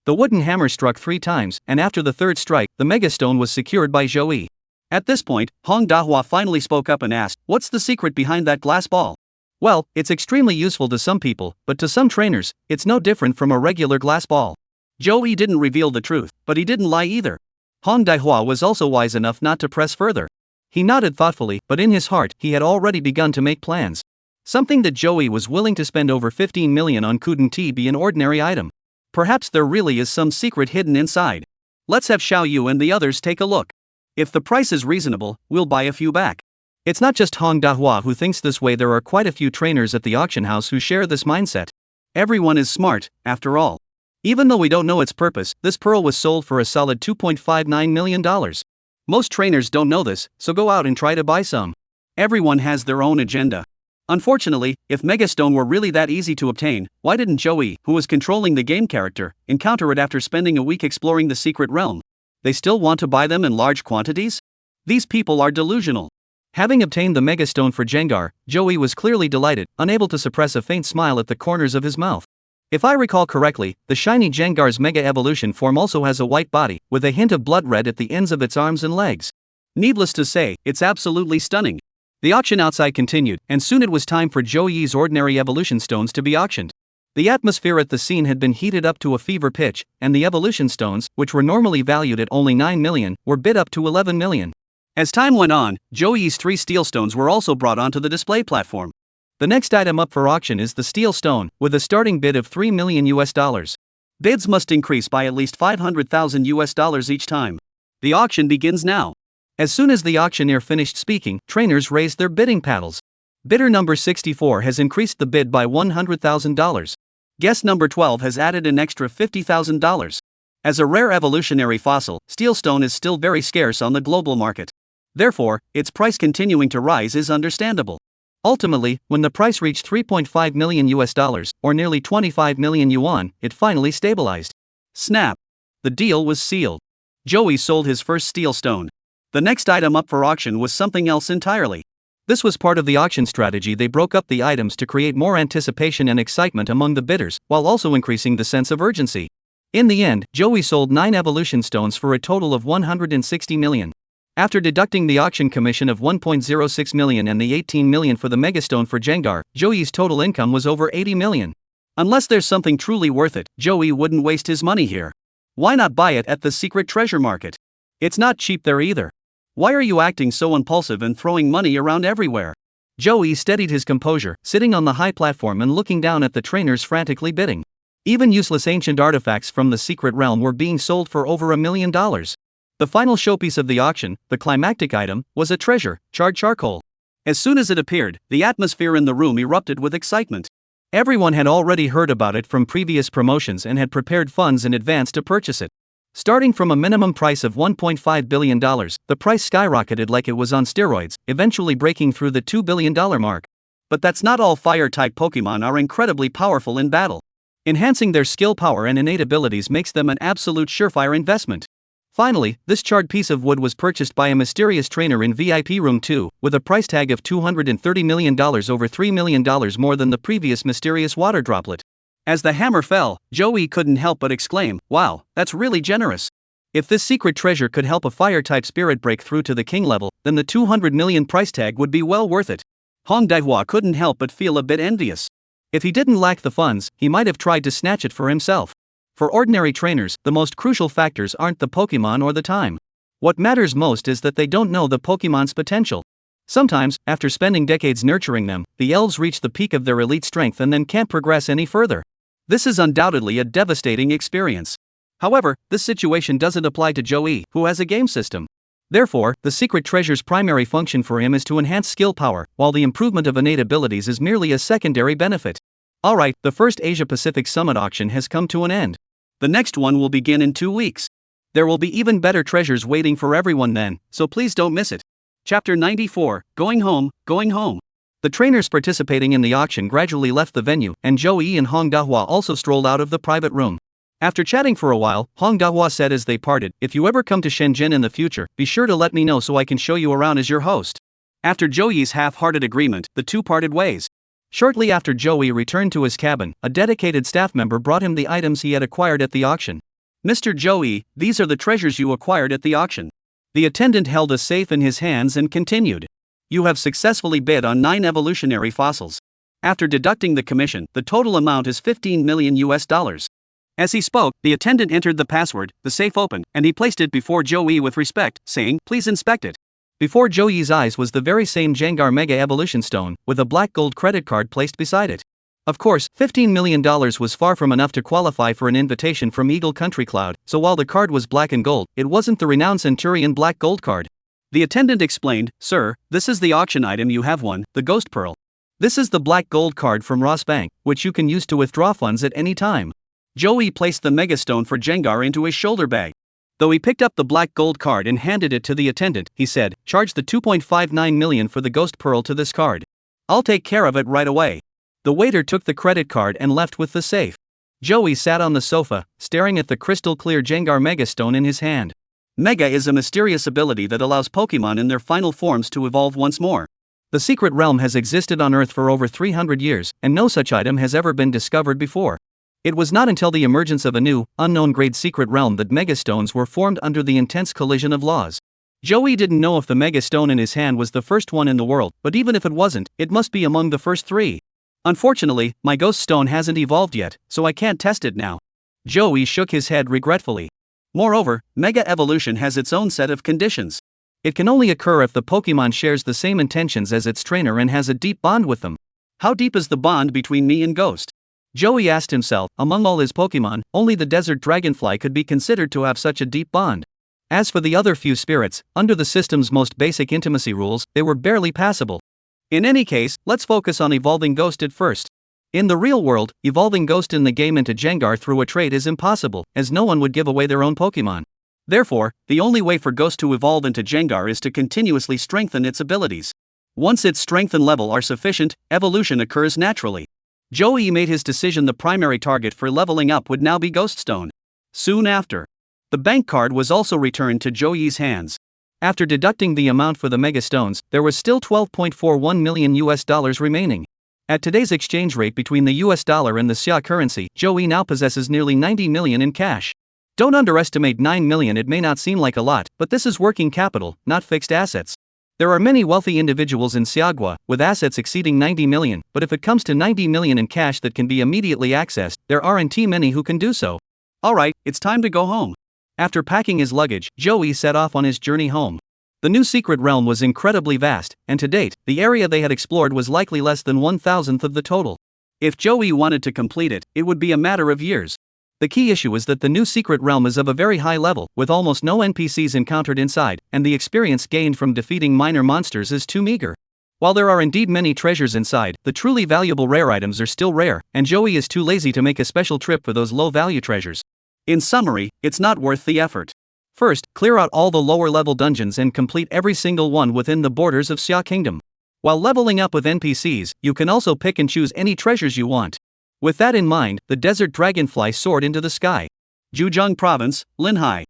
The wooden hammer struck 3 times, and after the third strike, the megastone was secured by Joey. At this point, Hong Dahua finally spoke up and asked, "What's the secret behind that glass ball?" Well, it's extremely useful to some people, but to some trainers, it's no different from a regular glass ball. Joey didn't reveal the truth, but he didn't lie either. Hong Dahua was also wise enough not to press further. He nodded thoughtfully, but in his heart, he had already begun to make plans. Something that Joey was willing to spend over 15 million on couldn't be an ordinary item. Perhaps there really is some secret hidden inside. Let's have Xiao Yu and the others take a look. If the price is reasonable, we'll buy a few back. It's not just Hong Dahua who thinks this way, there are quite a few trainers at the auction house who share this mindset. Everyone is smart, after all. Even though we don't know its purpose, this pearl was sold for a solid $2.59 million. Most trainers don't know this, so go out and try to buy some. Everyone has their own agenda. Unfortunately, if Megastone were really that easy to obtain, why didn't Joey, who was controlling the game character, encounter it after spending a week exploring the secret realm? They still want to buy them in large quantities? These people are delusional. Having obtained the Megastone for Jengar, Joey was clearly delighted, unable to suppress a faint smile at the corners of his mouth. If I recall correctly, the shiny Jengar's Mega Evolution form also has a white body, with a hint of blood red at the ends of its arms and legs. Needless to say, it's absolutely stunning. The auction outside continued, and soon it was time for Joey's ordinary evolution stones to be auctioned. The atmosphere at the scene had been heated up to a fever pitch, and the evolution stones, which were normally valued at only 9 million, were bid up to 11 million. As time went on, Joey's 3 steel stones were also brought onto the display platform. The next item up for auction is the steel stone, with a starting bid of $3 million. Bids must increase by at least $500,000 each time. The auction begins now. As soon as the auctioneer finished speaking, trainers raised their bidding paddles. Bidder number 64 has increased the bid by $100,000. Guest number 12 has added an extra $50,000. As a rare evolutionary fossil, steel stone is still very scarce on the global market. Therefore, its price continuing to rise is understandable. Ultimately, when the price reached $3.5 million, or nearly 25 million yuan, it finally stabilized. Snap! The deal was sealed. Joey sold his first steel stone. The next item up for auction was something else entirely. This was part of the auction strategy. They broke up the items to create more anticipation and excitement among the bidders, while also increasing the sense of urgency. In the end, Joey sold 9 evolution stones for a total of 160 million. After deducting the auction commission of 1.06 million and the 18 million for the Megastone for Jengar, Joey's total income was over 80 million. Unless there's something truly worth it, Joey wouldn't waste his money here. Why not buy it at the secret treasure market? It's not cheap there either. Why are you acting so impulsive and throwing money around everywhere? Joey steadied his composure, sitting on the high platform and looking down at the trainers frantically bidding. Even useless ancient artifacts from the secret realm were being sold for over $1 million. The final showpiece of the auction, the climactic item, was a treasure, charred charcoal. As soon as it appeared, the atmosphere in the room erupted with excitement. Everyone had already heard about it from previous promotions and had prepared funds in advance to purchase it. Starting from a minimum price of $1.5 billion, the price skyrocketed like it was on steroids, eventually breaking through the $2 billion mark. But that's not all. Fire-type Pokemon are incredibly powerful in battle. Enhancing their skill power and innate abilities makes them an absolute surefire investment. Finally, this charred piece of wood was purchased by a mysterious trainer in VIP Room 2, with a price tag of $230 million, over $3 million more than the previous mysterious water droplet. As the hammer fell, Joey couldn't help but exclaim, "Wow, that's really generous." If this secret treasure could help a fire-type spirit break through to the king level, then the 200 million price tag would be well worth it. Manhwa couldn't help but feel a bit envious. If he didn't lack the funds, he might have tried to snatch it for himself. For ordinary trainers, the most crucial factors aren't the Pokemon or the time. What matters most is that they don't know the Pokemon's potential. Sometimes, after spending decades nurturing them, the elves reach the peak of their elite strength and then can't progress any further. This is undoubtedly a devastating experience. However, this situation doesn't apply to Joey, who has a game system. Therefore, the secret treasure's primary function for him is to enhance skill power, while the improvement of innate abilities is merely a secondary benefit. Alright, the first Asia-Pacific Summit auction has come to an end. The next one will begin in 2 weeks. There will be even better treasures waiting for everyone then, so please don't miss it. Chapter 94, Going Home, Going Home. The trainers participating in the auction gradually left the venue, and Joey and Manhwa also strolled out of the private room. After chatting for a while, Manhwa said as they parted, "If you ever come to Shenzhen in the future, be sure to let me know so I can show you around as your host." After Joey's half-hearted agreement, the two parted ways. Shortly after Joey returned to his cabin, a dedicated staff member brought him the items he had acquired at the auction. "Mr. Joey, these are the treasures you acquired at the auction." The attendant held a safe in his hands and continued. "You have successfully bid on 9 evolutionary fossils. After deducting the commission, the total amount is $15 million. As he spoke, the attendant entered the password, the safe opened, and he placed it before Joey with respect, saying, "Please inspect it." Before Joey's eyes was the very same Jengar Mega Evolution Stone, with a black gold credit card placed beside it. Of course, $15 million was far from enough to qualify for an invitation from Eagle Country Cloud, so while the card was black and gold, it wasn't the renowned Centurion Black Gold card. The attendant explained, "Sir, this is the auction item you have won, the Ghost Pearl. This is the black gold card from Ross Bank, which you can use to withdraw funds at any time." Joey placed the Megastone for Jengar into his shoulder bag. Though he picked up the black gold card and handed it to the attendant, he said, "Charge the 2.59 million for the ghost pearl to this card. I'll take care of it right away." The waiter took the credit card and left with the safe. Joey sat on the sofa, staring at the crystal-clear Jengar Megastone in his hand. Mega is a mysterious ability that allows Pokemon in their final forms to evolve once more. The secret realm has existed on Earth for over 300 years, and no such item has ever been discovered before. It was not until the emergence of a new, unknown grade secret realm that Megastones were formed under the intense collision of laws. Joey didn't know if the Megastone in his hand was the first one in the world, but even if it wasn't, it must be among the first 3. "Unfortunately, my ghost stone hasn't evolved yet, so I can't test it now." Joey shook his head regretfully. Moreover, Mega Evolution has its own set of conditions. It can only occur if the Pokemon shares the same intentions as its trainer and has a deep bond with them. How deep is the bond between me and Ghost? Joey asked himself. Among all his Pokemon, only the desert dragonfly could be considered to have such a deep bond. As for the other few spirits, under the system's most basic intimacy rules, they were barely passable. In any case, let's focus on evolving Ghost at first. In the real world, evolving Ghost in the game into Jengar through a trade is impossible, as no one would give away their own Pokemon. Therefore, the only way for Ghost to evolve into Jengar is to continuously strengthen its abilities. Once its strength and level are sufficient, evolution occurs naturally. Joey made his decision the primary target for leveling up would now be Ghost Stone. Soon after, the bank card was also returned to Joey's hands. After deducting the amount for the Mega Stones, there was still $12.41 million remaining. At today's exchange rate between the US dollar and the Xia currency, Joey now possesses nearly 90 million in cash. Don't underestimate 9 million. It may not seem like a lot, but this is working capital, not fixed assets. There are many wealthy individuals in Xiagua, with assets exceeding 90 million, but if it comes to 90 million in cash that can be immediately accessed, there aren't many who can do so. Alright, it's time to go home. After packing his luggage, Joey set off on his journey home. The new secret realm was incredibly vast, and to date, the area they had explored was likely less than 1,000th of the total. If Joey wanted to complete it, it would be a matter of years. The key issue is that the new secret realm is of a very high level, with almost no NPCs encountered inside, and the experience gained from defeating minor monsters is too meager. While there are indeed many treasures inside, the truly valuable rare items are still rare, and Joey is too lazy to make a special trip for those low-value treasures. In summary, it's not worth the effort. First, clear out all the lower-level dungeons and complete every single one within the borders of Xia Kingdom. While leveling up with NPCs, you can also pick and choose any treasures you want. With that in mind, the desert dragonfly soared into the sky. Zhejiang Province, Linhai.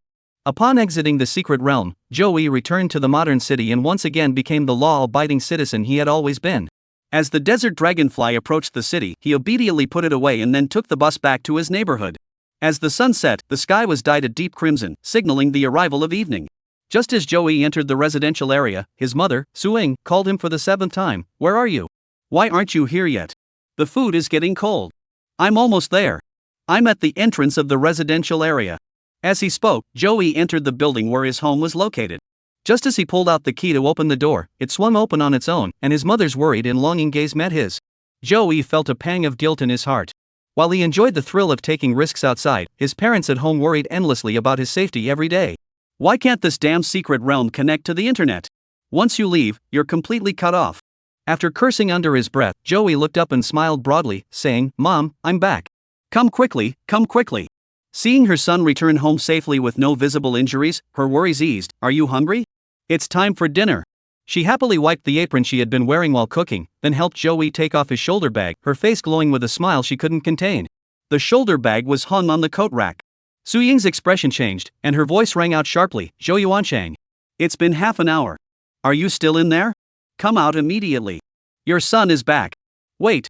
Upon exiting the secret realm, Joey returned to the modern city and once again became the law-abiding citizen he had always been. As the desert dragonfly approached the city, he obediently put it away and then took the bus back to his neighborhood. As the sun set, the sky was dyed a deep crimson, signaling the arrival of evening. Just as Joey entered the residential area, his mother, Suing, called him for the 7th time. "Where are you? Why aren't you here yet? The food is getting cold." "I'm almost there. I'm at the entrance of the residential area." As he spoke, Joey entered the building where his home was located. Just as he pulled out the key to open the door, it swung open on its own, and his mother's worried and longing gaze met his. Joey felt a pang of guilt in his heart. While he enjoyed the thrill of taking risks outside, his parents at home worried endlessly about his safety every day. Why can't this damn secret realm connect to the internet? Once you leave, you're completely cut off. After cursing under his breath, Joey looked up and smiled broadly, saying, "Mom, I'm back. Come quickly, come quickly." Seeing her son return home safely with no visible injuries, her worries eased. "Are you hungry? It's time for dinner." She happily wiped the apron she had been wearing while cooking, then helped Joey take off his shoulder bag, her face glowing with a smile she couldn't contain. The shoulder bag was hung on the coat rack. Su Ying's expression changed, and her voice rang out sharply, "Zhou Yuanshang. It's been half an hour. Are you still in there? Come out immediately. Your son is back." Wait,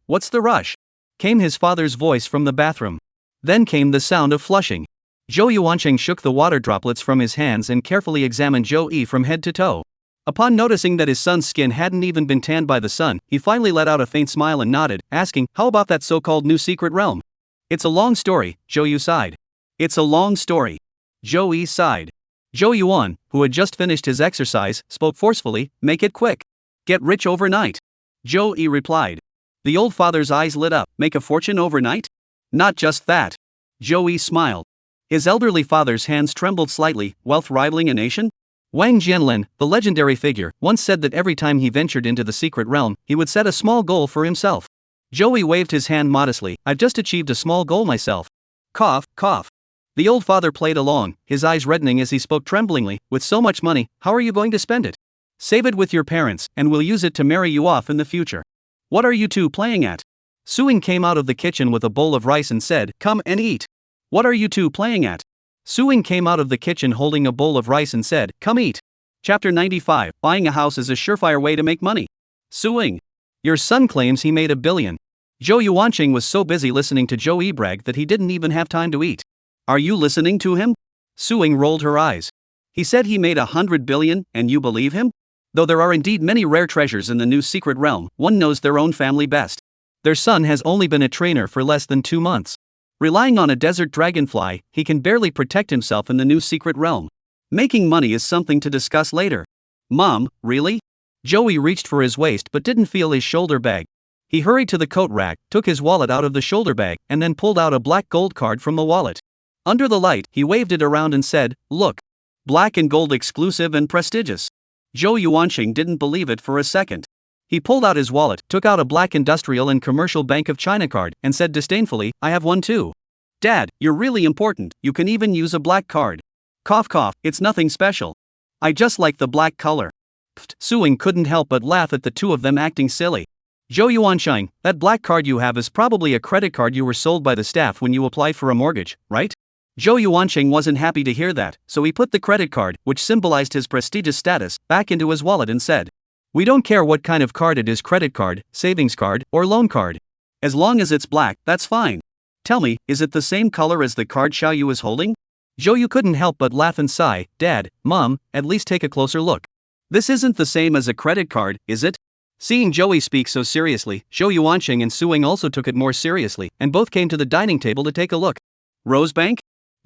what's the rush?" came his father's voice from the bathroom. Then came the sound of flushing. Zhou Yuansheng shook the water droplets from his hands and carefully examined Joey from head to toe. Upon noticing that his son's skin hadn't even been tanned by the sun, he finally let out a faint smile and nodded, asking, "How about that so-called new secret realm?" "It's a long story," Zhou sighed. "It's a long story." Joey sighed. Zhou Yuan, who had just finished his exercise, spoke forcefully, "Make it quick. Get rich overnight." Joey replied. The old father's eyes lit up. "Make a fortune overnight?" "Not just that." Joey smiled. His elderly father's hands trembled slightly. "Wealth rivaling a nation?" Wang Jianlin, the legendary figure, once said that every time he ventured into the secret realm, he would set a small goal for himself. Joey waved his hand modestly. "I've just achieved a small goal myself." Cough, cough. The old father played along, his eyes reddening as he spoke tremblingly. With so much money, how are you going to spend it? Save it with your parents, and we'll use it to marry you off in the future. What are you two playing at? Suing came out of the kitchen with a bowl of rice and said, come and eat. What are you two playing at? Suing came out of the kitchen holding a bowl of rice and said, come eat. Chapter 95, Buying a house is a surefire way to make money. Suing. Your son claims he made $1 billion. Zhou Yuanqing was so busy listening to Zhou Yi brag that he didn't even have time to eat. Are you listening to him? Suing rolled her eyes. He said he made $100 billion, and you believe him? Though there are indeed many rare treasures in the new secret realm, one knows their own family best. Their son has only been a trainer for less than 2 months. Relying on a desert dragonfly, he can barely protect himself in the new secret realm. Making money is something to discuss later. Mom, really? Joey reached for his waist but didn't feel his shoulder bag. He hurried to the coat rack, took his wallet out of the shoulder bag, and then pulled out a black gold card from the wallet. Under the light, he waved it around and said, look. Black and gold exclusive and prestigious. Zhou Yuanqing didn't believe it for a second. He pulled out his wallet, took out a black industrial and commercial Bank of China card, and said disdainfully, I have one too. Dad, you're really important, you can even use a black card. Cough cough, it's nothing special. I just like the black color. Pfft, Suing couldn't help but laugh at the two of them acting silly. Zhou Yuanqing, that black card you have is probably a credit card you were sold by the staff when you applied for a mortgage, right? Zhou Yuanqing wasn't happy to hear that, so he put the credit card, which symbolized his prestigious status, back into his wallet and said, we don't care what kind of card it is, credit card, savings card, or loan card. As long as it's black, that's fine. Tell me, is it the same color as the card Xiaoyu is holding? Zhou Yu couldn't help but laugh and sigh, Dad, Mom, at least take a closer look. This isn't the same as a credit card, is it? Seeing Joey speak so seriously, Zhou Yuanqing and Suing also took it more seriously, and both came to the dining table to take a look. Rosebank?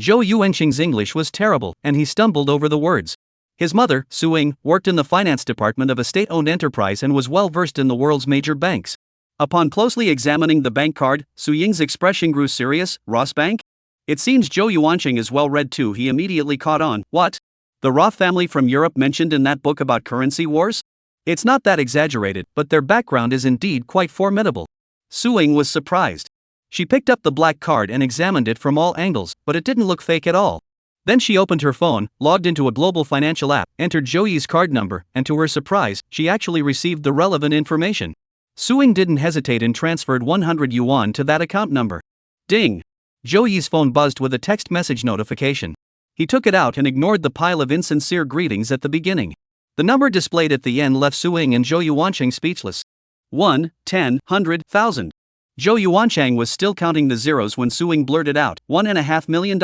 Zhou Yuanqing's English was terrible, and he stumbled over the words. His mother, Suing, worked in the finance department of a state-owned enterprise and was well versed in the world's major banks. Upon closely examining the bank card, Su Ying's expression grew serious. Rossbank? It seems Zhou Yuanqing is well read too. He immediately caught on. What? The Roth family from Europe mentioned in that book about currency wars? It's not that exaggerated, but their background is indeed quite formidable. Suing was surprised. She picked up the black card and examined it from all angles, but it didn't look fake at all. Then she opened her phone, logged into a global financial app, entered Joey's card number, and to her surprise, she actually received the relevant information. Suing didn't hesitate and transferred 100 yuan to that account number. Ding! Joey's phone buzzed with a text message notification. He took it out and ignored the pile of insincere greetings at the beginning. The number displayed at the end left Suing and Zhou Yuanqing speechless. 1, 10, 100, 1,000. Zhou Yuanqing was still counting the zeros when Suing blurted out, $1.5 million.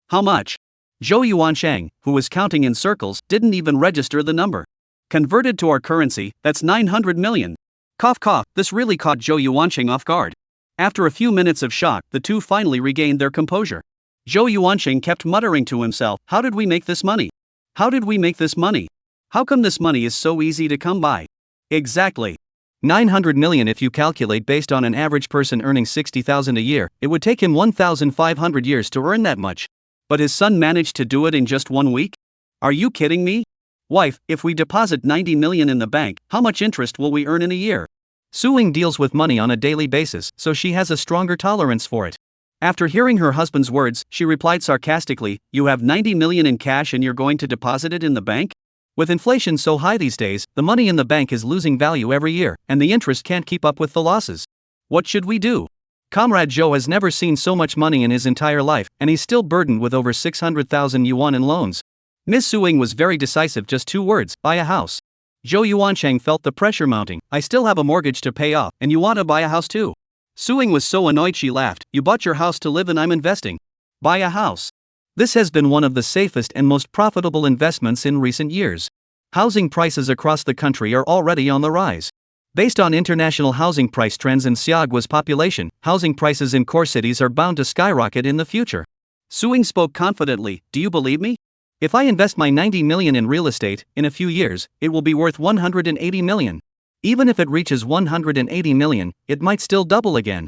How much? Zhou Yuanqing, who was counting in circles, didn't even register the number. Converted to our currency, that's 900 million. Cough cough, this really caught Zhou Yuanqing off guard. After a few minutes of shock, the two finally regained their composure. Zhou Yuanqing kept muttering to himself, how did we make this money? How did we make this money? How come this money is so easy to come by? Exactly. 900 million. If you calculate based on an average person earning 60,000 a year, it would take him 1,500 years to earn that much. But his son managed to do it in just 1 week? Are you kidding me? Wife, if we deposit 90 million in the bank, how much interest will we earn in a year? Suing deals with money on a daily basis, so she has a stronger tolerance for it. After hearing her husband's words, she replied sarcastically, you have 90 million in cash and you're going to deposit it in the bank? With inflation so high these days, the money in the bank is losing value every year, and the interest can't keep up with the losses. What should we do? Comrade Zhou has never seen so much money in his entire life, and he's still burdened with over 600,000 yuan in loans. Miss Suing was very decisive, just 2 words, buy a house. Zhou Yuanqing felt the pressure mounting. I still have a mortgage to pay off, and you want to buy a house too? Suing was so annoyed she laughed, you bought your house to live in, I'm investing. Buy a house. This has been one of the safest and most profitable investments in recent years. Housing prices across the country are already on the rise. Based on international housing price trends and Xiaogua's population, housing prices in core cities are bound to skyrocket in the future. Suing spoke confidently, do you believe me? If I invest my 90 million in real estate, in a few years, it will be worth 180 million. Even if it reaches 180 million, it might still double again.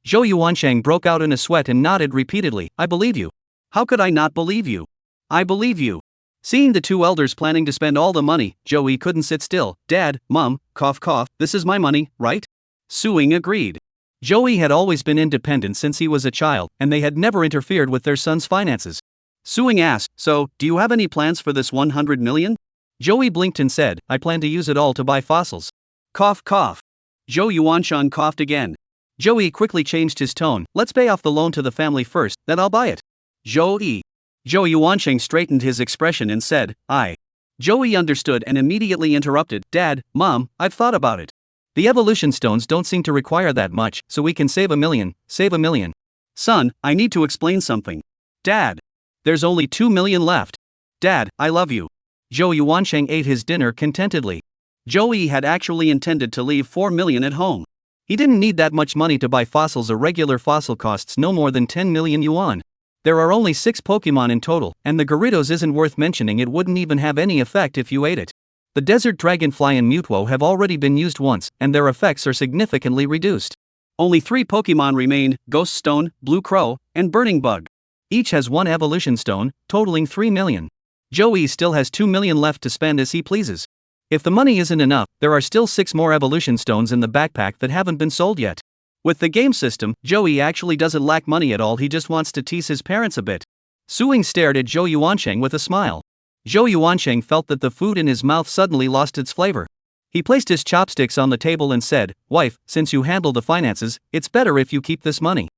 Zhou Yuanqing broke out in a sweat and nodded repeatedly, I believe you. How could I not believe you? I believe you. Seeing the two elders planning to spend all the money, Joey couldn't sit still. Dad, Mom, cough cough, this is my money, right? Suing agreed. Joey had always been independent since he was a child, and they had never interfered with their son's finances. Suing asked, "So, do you have any plans for this 100 million? Joey blinked and said, "I plan to use it all to buy fossils." Cough cough. Zhou Yuanshan coughed again. Joey quickly changed his tone. "Let's pay off the loan to the family first, then I'll buy it." Zhou Yuansheng straightened his expression and said, "I." Joey understood and immediately interrupted, "Dad, Mom, I've thought about it. The evolution stones don't seem to require that much, so we can save $1 million, save $1 million. Son, I need to explain something. Dad. There's only $2 million left. Dad, I love you." Zhou Yuansheng ate his dinner contentedly. Joey had actually intended to leave $4 million at home. He didn't need that much money to buy fossils. A regular fossil costs no more than 10 million yuan. There are only 6 Pokemon in total, and the Gyarados isn't worth mentioning. It wouldn't even have any effect if you ate it. The desert dragonfly and Mutwo have already been used once, and their effects are significantly reduced. Only 3 Pokemon remain: Ghost Stone, Blue Crow, and Burning Bug. Each has 1 evolution stone, totaling 3 million. Joey still has 2 million left to spend as he pleases. If the money isn't enough, there are still 6 more evolution stones in the backpack that haven't been sold yet. With the game system, Joey actually doesn't lack money at all. He just wants to tease his parents a bit. Suing stared at Zhou Yuansheng with a smile. Zhou Yuansheng felt that the food in his mouth suddenly lost its flavor. He placed his chopsticks on the table and said, "Wife, since you handle the finances, it's better if you keep this money."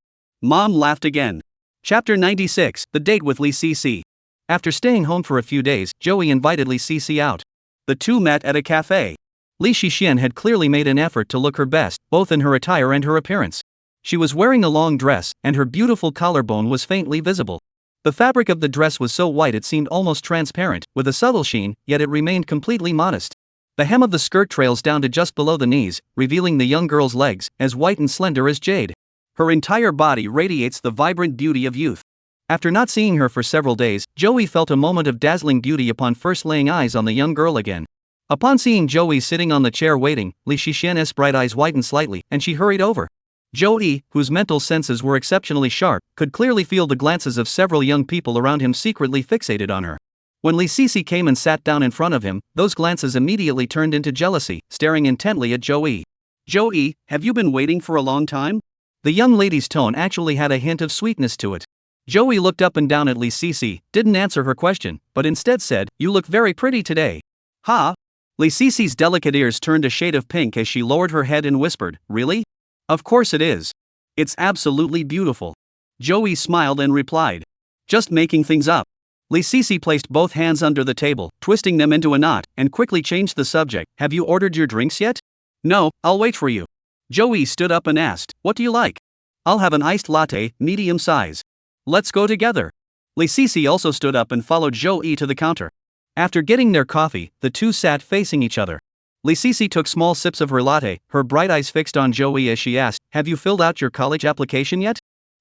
Mom laughed again. Chapter 96, The Date with Li Cici. After staying home for a few days, Joey invited Li Cici out. The two met at a cafe. Li Xixian had clearly made an effort to look her best, both in her attire and her appearance. She was wearing a long dress, and her beautiful collarbone was faintly visible. The fabric of the dress was so white it seemed almost transparent, with a subtle sheen, yet it remained completely modest. The hem of the skirt trails down to just below the knees, revealing the young girl's legs, as white and slender as jade. Her entire body radiates the vibrant beauty of youth. After not seeing her for several days, Joey felt a moment of dazzling beauty upon first laying eyes on the young girl again. Upon seeing Joey sitting on the chair waiting, Li Xixian's bright eyes widened slightly, and she hurried over. Joey, whose mental senses were exceptionally sharp, could clearly feel the glances of several young people around him secretly fixated on her. When Li Cici came and sat down in front of him, those glances immediately turned into jealousy, staring intently at Joey. "Joey, have you been waiting for a long time?" The young lady's tone actually had a hint of sweetness to it. Joey looked up and down at Li Cici, didn't answer her question, but instead said, "You look very pretty today." "Ha?" Li Cici's delicate ears turned a shade of pink as she lowered her head and whispered, "Really? Of course it is. It's absolutely beautiful." Joey smiled and replied, "Just making things up." Li Cici placed both hands under the table, twisting them into a knot, and quickly changed the subject. "Have you ordered your drinks yet?" "No, I'll wait for you." Joey stood up and asked, "What do you like?" "I'll have an iced latte, medium size." "Let's go together." Li Cici also stood up and followed Joey to the counter. After getting their coffee, the two sat facing each other. Li Cici took small sips of her latte, her bright eyes fixed on Joey as she asked, "Have you filled out your college application yet?"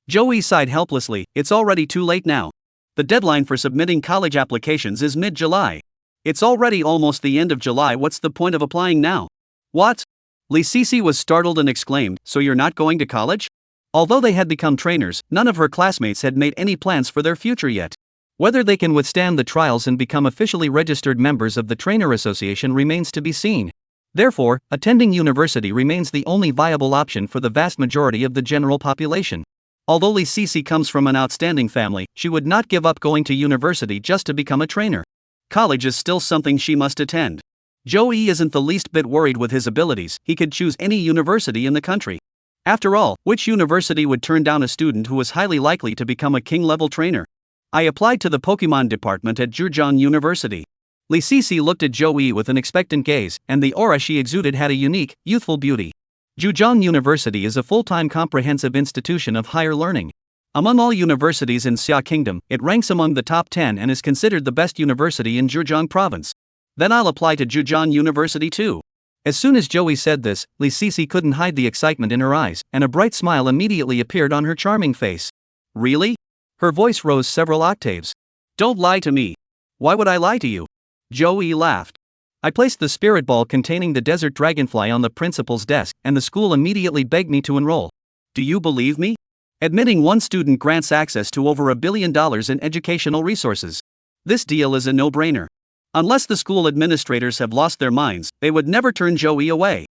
Joey sighed helplessly, "It's already too late now. The deadline for submitting college applications is mid-July. It's already almost the end of July. What's the point of applying now?" "What?" Li Cici was startled and exclaimed, "So you're not going to college?" Although they had become trainers, none of her classmates had made any plans for their future yet. Whether they can withstand the trials and become officially registered members of the Trainer Association remains to be seen. Therefore, attending university remains the only viable option for the vast majority of the general population. Although Li Cici comes from an outstanding family, she would not give up going to university just to become a trainer. College is still something she must attend. Joey isn't the least bit worried with his abilities. He could choose any university in the country. After all, which university would turn down a student who was highly likely to become a king-level trainer? "I applied to the Pokemon department at Zhejiang University." Li Cici looked at Joey with an expectant gaze, and the aura she exuded had a unique, youthful beauty. Zhejiang University is a full-time comprehensive institution of higher learning. Among all universities in Xia Kingdom, it ranks among the top 10 and is considered the best university in Zhejiang province. "Then I'll apply to Zhejiang University too." As soon as Joey said this, Li Cici couldn't hide the excitement in her eyes, and a bright smile immediately appeared on her charming face. "Really?" Her voice rose several octaves. "Don't lie to me." "Why would I lie to you?" Joey laughed. "I placed the spirit ball containing the desert dragonfly on the principal's desk, and the school immediately begged me to enroll. Do you believe me? Admitting one student grants access to over $1 billion in educational resources. This deal is a no-brainer. Unless the school administrators have lost their minds, they would never turn Joey away.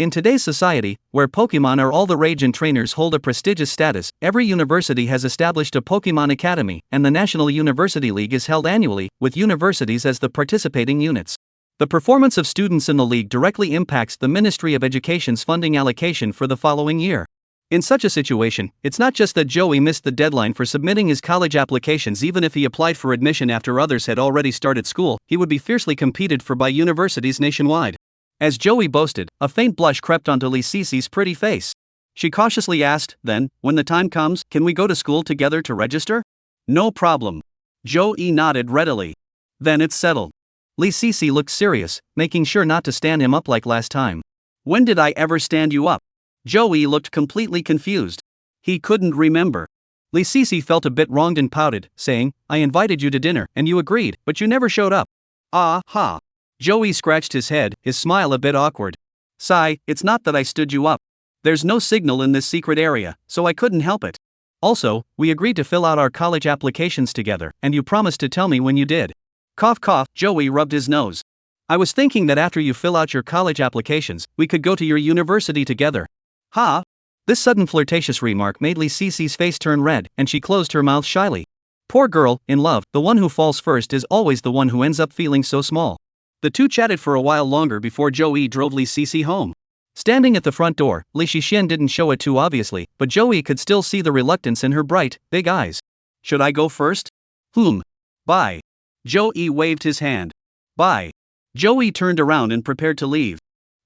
In today's society, where Pokemon are all the rage and trainers hold a prestigious status, every university has established a Pokemon Academy, and the National University League is held annually, with universities as the participating units. The performance of students in the league directly impacts the Ministry of Education's funding allocation for the following year. In such a situation, it's not just that Joey missed the deadline for submitting his college applications. Even if he applied for admission after others had already started school, he would be fiercely competed for by universities nationwide. As Joey boasted, a faint blush crept onto Lee Cece's pretty face. She cautiously asked, then, when the time comes, can we go to school together to register? No problem. Joey nodded readily. Then it's settled. Lee Cece looked serious, making sure not to stand him up like last time. When did I ever stand you up? Joey looked completely confused. He couldn't remember. Lee Cece felt a bit wronged and pouted, saying, I invited you to dinner, and you agreed, but you never showed up. Ah, ha. Joey scratched his head, his smile a bit awkward. Sigh, it's not that I stood you up. There's no signal in this secret area, so I couldn't help it. Also, we agreed to fill out our college applications together, and you promised to tell me when you did. Cough cough, Joey rubbed his nose. I was thinking that after you fill out your college applications, we could go to your university together. Ha! This sudden flirtatious remark made Lee Cece's face turn red, and she closed her mouth shyly. Poor girl, in love, the one who falls first is always the one who ends up feeling so small. The two chatted for a while longer before Joey drove Lee Cece home. Standing at the front door, Lee Cece didn't show it too obviously, but Joey could still see the reluctance in her bright, big eyes. Should I go first? Bye. Joey waved his hand. Bye. Joey turned around and prepared to leave.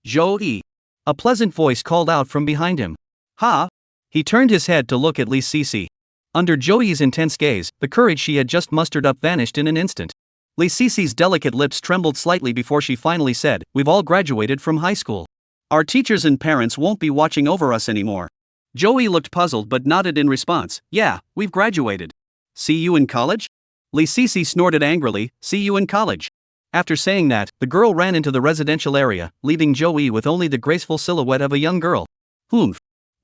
Joey. A pleasant voice called out from behind him. Ha! He turned his head to look at Lee Cece. Under Joey's intense gaze, the courage she had just mustered up vanished in an instant. Lee Cece's delicate lips trembled slightly before she finally said, We've all graduated from high school. Our teachers and parents won't be watching over us anymore. Joey looked puzzled but nodded in response, Yeah, we've graduated. See you in college? Lee Cece snorted angrily, See you in college. After saying that, the girl ran into the residential area, leaving Joey with only the graceful silhouette of a young girl.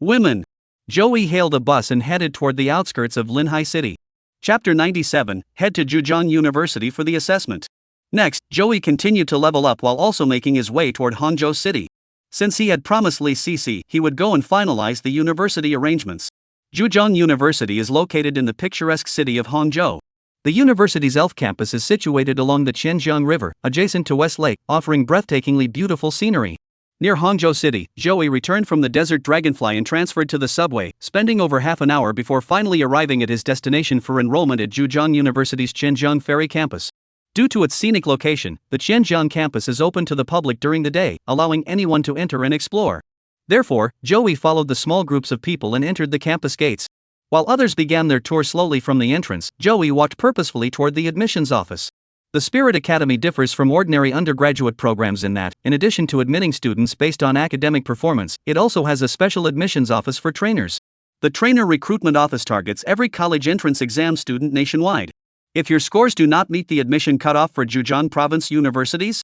Women. Joey hailed a bus and headed toward the outskirts of Linhai City. Chapter 97, Head to Jujong University for the assessment. Next, Joey continued to level up while also making his way toward Hangzhou City. Since he had promised Lee Cece he would go and finalize the university arrangements. Jujong University is located in the picturesque city of Hangzhou. The university's ELF campus is situated along the Qianjiang River, adjacent to West Lake, offering breathtakingly beautiful scenery. Near Hangzhou City, Joey returned from the Desert Dragonfly and transferred to the subway, spending over half an hour before finally arriving at his destination for enrollment at Jujong University's Qianjiang Ferry campus. Due to its scenic location, the Qianjiang campus is open to the public during the day, allowing anyone to enter and explore. Therefore, Joey followed the small groups of people and entered the campus gates. While others began their tour slowly from the entrance, Joey walked purposefully toward the admissions office. The Spirit Academy differs from ordinary undergraduate programs in that, in addition to admitting students based on academic performance, it also has a special admissions office for trainers. The trainer recruitment office targets every college entrance exam student nationwide. If your scores do not meet the admission cutoff for Jujong Province universities,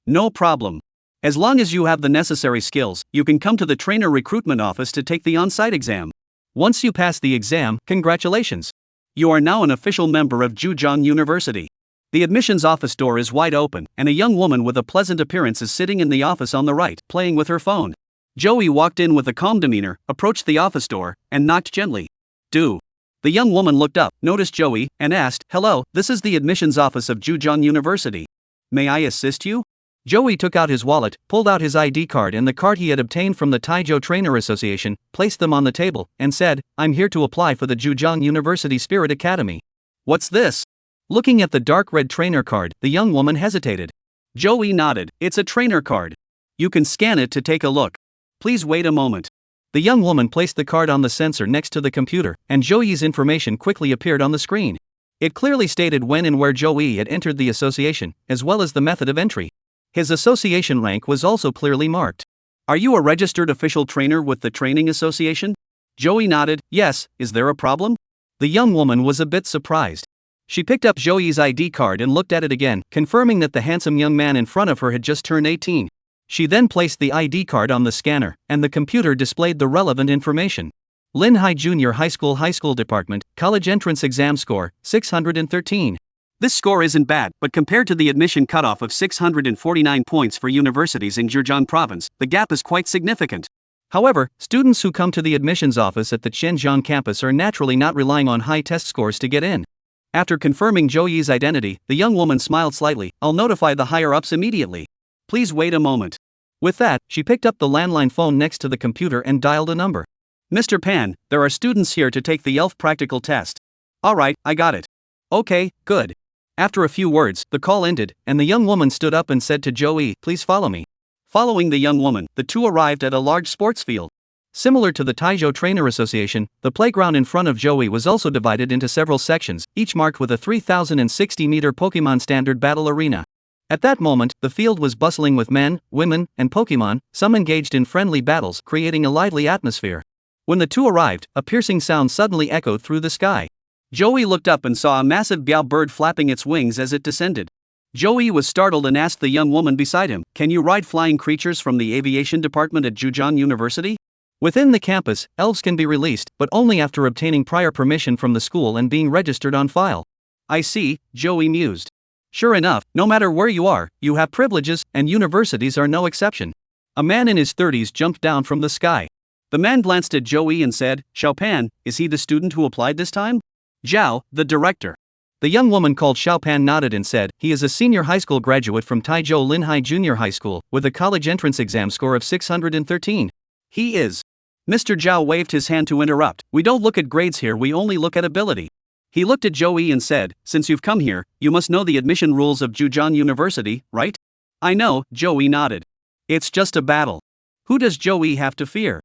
no problem. As long as you have the necessary skills, you can come to the trainer recruitment office to take the on-site exam. Once you pass the exam, congratulations. You are now an official member of Jujong University. The admissions office door is wide open, and a young woman with a pleasant appearance is sitting in the office on the right, playing with her phone. Joey walked in with a calm demeanor, approached the office door, and knocked gently. The young woman looked up, noticed Joey, and asked, Hello, this is the admissions office of Jujong University. May I assist you? Joey took out his wallet, pulled out his ID card and the card he had obtained from the Taizhou Trainer Association, placed them on the table, and said, I'm here to apply for the Jujong University Spirit Academy. What's this? Looking at the dark red trainer card, the young woman hesitated. Joey nodded, It's a trainer card. You can scan it to take a look. Please wait a moment. The young woman placed the card on the sensor next to the computer, and Joey's information quickly appeared on the screen. It clearly stated when and where Joey had entered the association, as well as the method of entry. His association rank was also clearly marked. Are you a registered official trainer with the training association? Joey nodded, Yes, is there a problem? The young woman was a bit surprised. She picked up Joey's ID card and looked at it again, confirming that the handsome young man in front of her had just turned 18. She then placed the ID card on the scanner, and the computer displayed the relevant information. Linhai Junior High School Department, College Entrance Exam Score, 613. This score isn't bad, but compared to the admission cutoff of 649 points for universities in Zhejiang province, the gap is quite significant. However, students who come to the admissions office at the Zhenjiang campus are naturally not relying on high test scores to get in. After confirming Zhou Yi's identity, the young woman smiled slightly. I'll notify the higher-ups immediately. Please wait a moment. With that, she picked up the landline phone next to the computer and dialed a number. Mr. Pan, there are students here to take the ELF practical test. Alright, I got it. Okay, good. After a few words, the call ended, and the young woman stood up and said to Zhou Yi, please follow me. Following the young woman, the two arrived at a large sports field. Similar to the Taizhou Trainer Association, the playground in front of Zhou Yi was also divided into several sections, each marked with a 3,060-meter Pokemon standard battle arena. At that moment, the field was bustling with men, women, and Pokemon, some engaged in friendly battles, creating a lively atmosphere. When the two arrived, a piercing sound suddenly echoed through the sky. Zhou Yi looked up and saw a massive biao bird flapping its wings as it descended. Zhou Yi was startled and asked the young woman beside him, can you ride flying creatures from the aviation department at Zhejiang University? Within the campus, elves can be released, but only after obtaining prior permission from the school and being registered on file. I see, Zhou Yi mused. Sure enough, no matter where you are, you have privileges, and universities are no exception. A man in his 30s jumped down from the sky. The man glanced at Zhou Yi and said, Xiao Pan, is he the student who applied this time? Zhao, the director. The young woman called Xiao Pan nodded and said, he is a senior high school graduate from Taizhou Linhai Junior High School, with a college entrance exam score of 613. He is. Mr. Zhao waved his hand to interrupt, we don't look at grades here, we only look at ability. He looked at Zhou Yi and said, since you've come here, you must know the admission rules of Zhejiang University, right? I know, Zhou Yi nodded. It's just a battle. Who does Zhou Yi have to fear?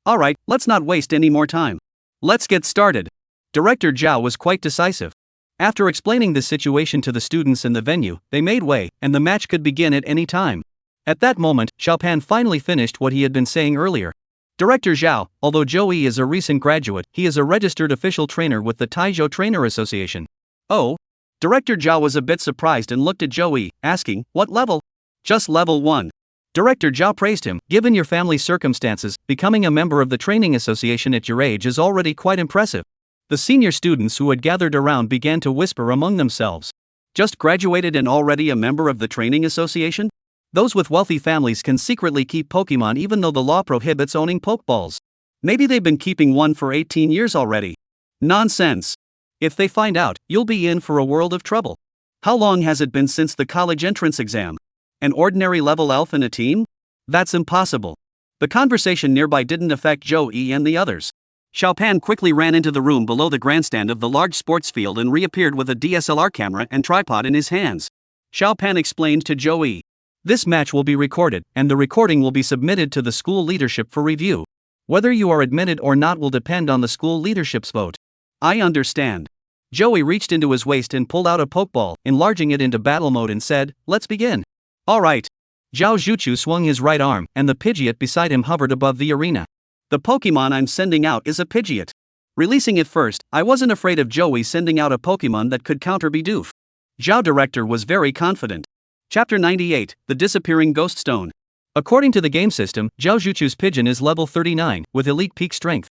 Alright, let's not waste any more time. Let's get started. Director Zhao was quite decisive. After explaining the situation to the students in the venue, they made way, and the match could begin at any time. At that moment, Xiao Pan finally finished what he had been saying earlier. Director Zhao, although Zhou Yi is a recent graduate, he is a registered official trainer with the Taizhou Trainer Association. Oh? Director Zhao was a bit surprised and looked at Zhou Yi, asking, what level? Just level 1. Director Zhao praised him, given your family's circumstances, becoming a member of the training association at your age is already quite impressive. The senior students who had gathered around began to whisper among themselves. Just graduated and already a member of the training association? Those with wealthy families can secretly keep Pokemon even though the law prohibits owning Pokeballs. Maybe they've been keeping one for 18 years already. Nonsense. If they find out, you'll be in for a world of trouble. How long has it been since the college entrance exam? An ordinary level elf in a team? That's impossible. The conversation nearby didn't affect Zhou Yi and the others. Xiao Pan quickly ran into the room below the grandstand of the large sports field and reappeared with a DSLR camera and tripod in his hands. Xiao Pan explained to Zhou Yi. This match will be recorded, and the recording will be submitted to the school leadership for review. Whether you are admitted or not will depend on the school leadership's vote. I understand. Zhou Yi reached into his waist and pulled out a Pokeball, enlarging it into battle mode and said, let's begin. Alright. Zhao Zhuchu swung his right arm, and the Pidgeot beside him hovered above the arena. The Pokemon I'm sending out is a Pidgeot. Releasing it first, I wasn't afraid of Zhou Yi sending out a Pokemon that could counter Bidoof. Zhao Director was very confident. Chapter 98, The Disappearing Ghost Stone. According to the game system, Zhao Zhuchu's Pigeon is level 39, with elite peak strength.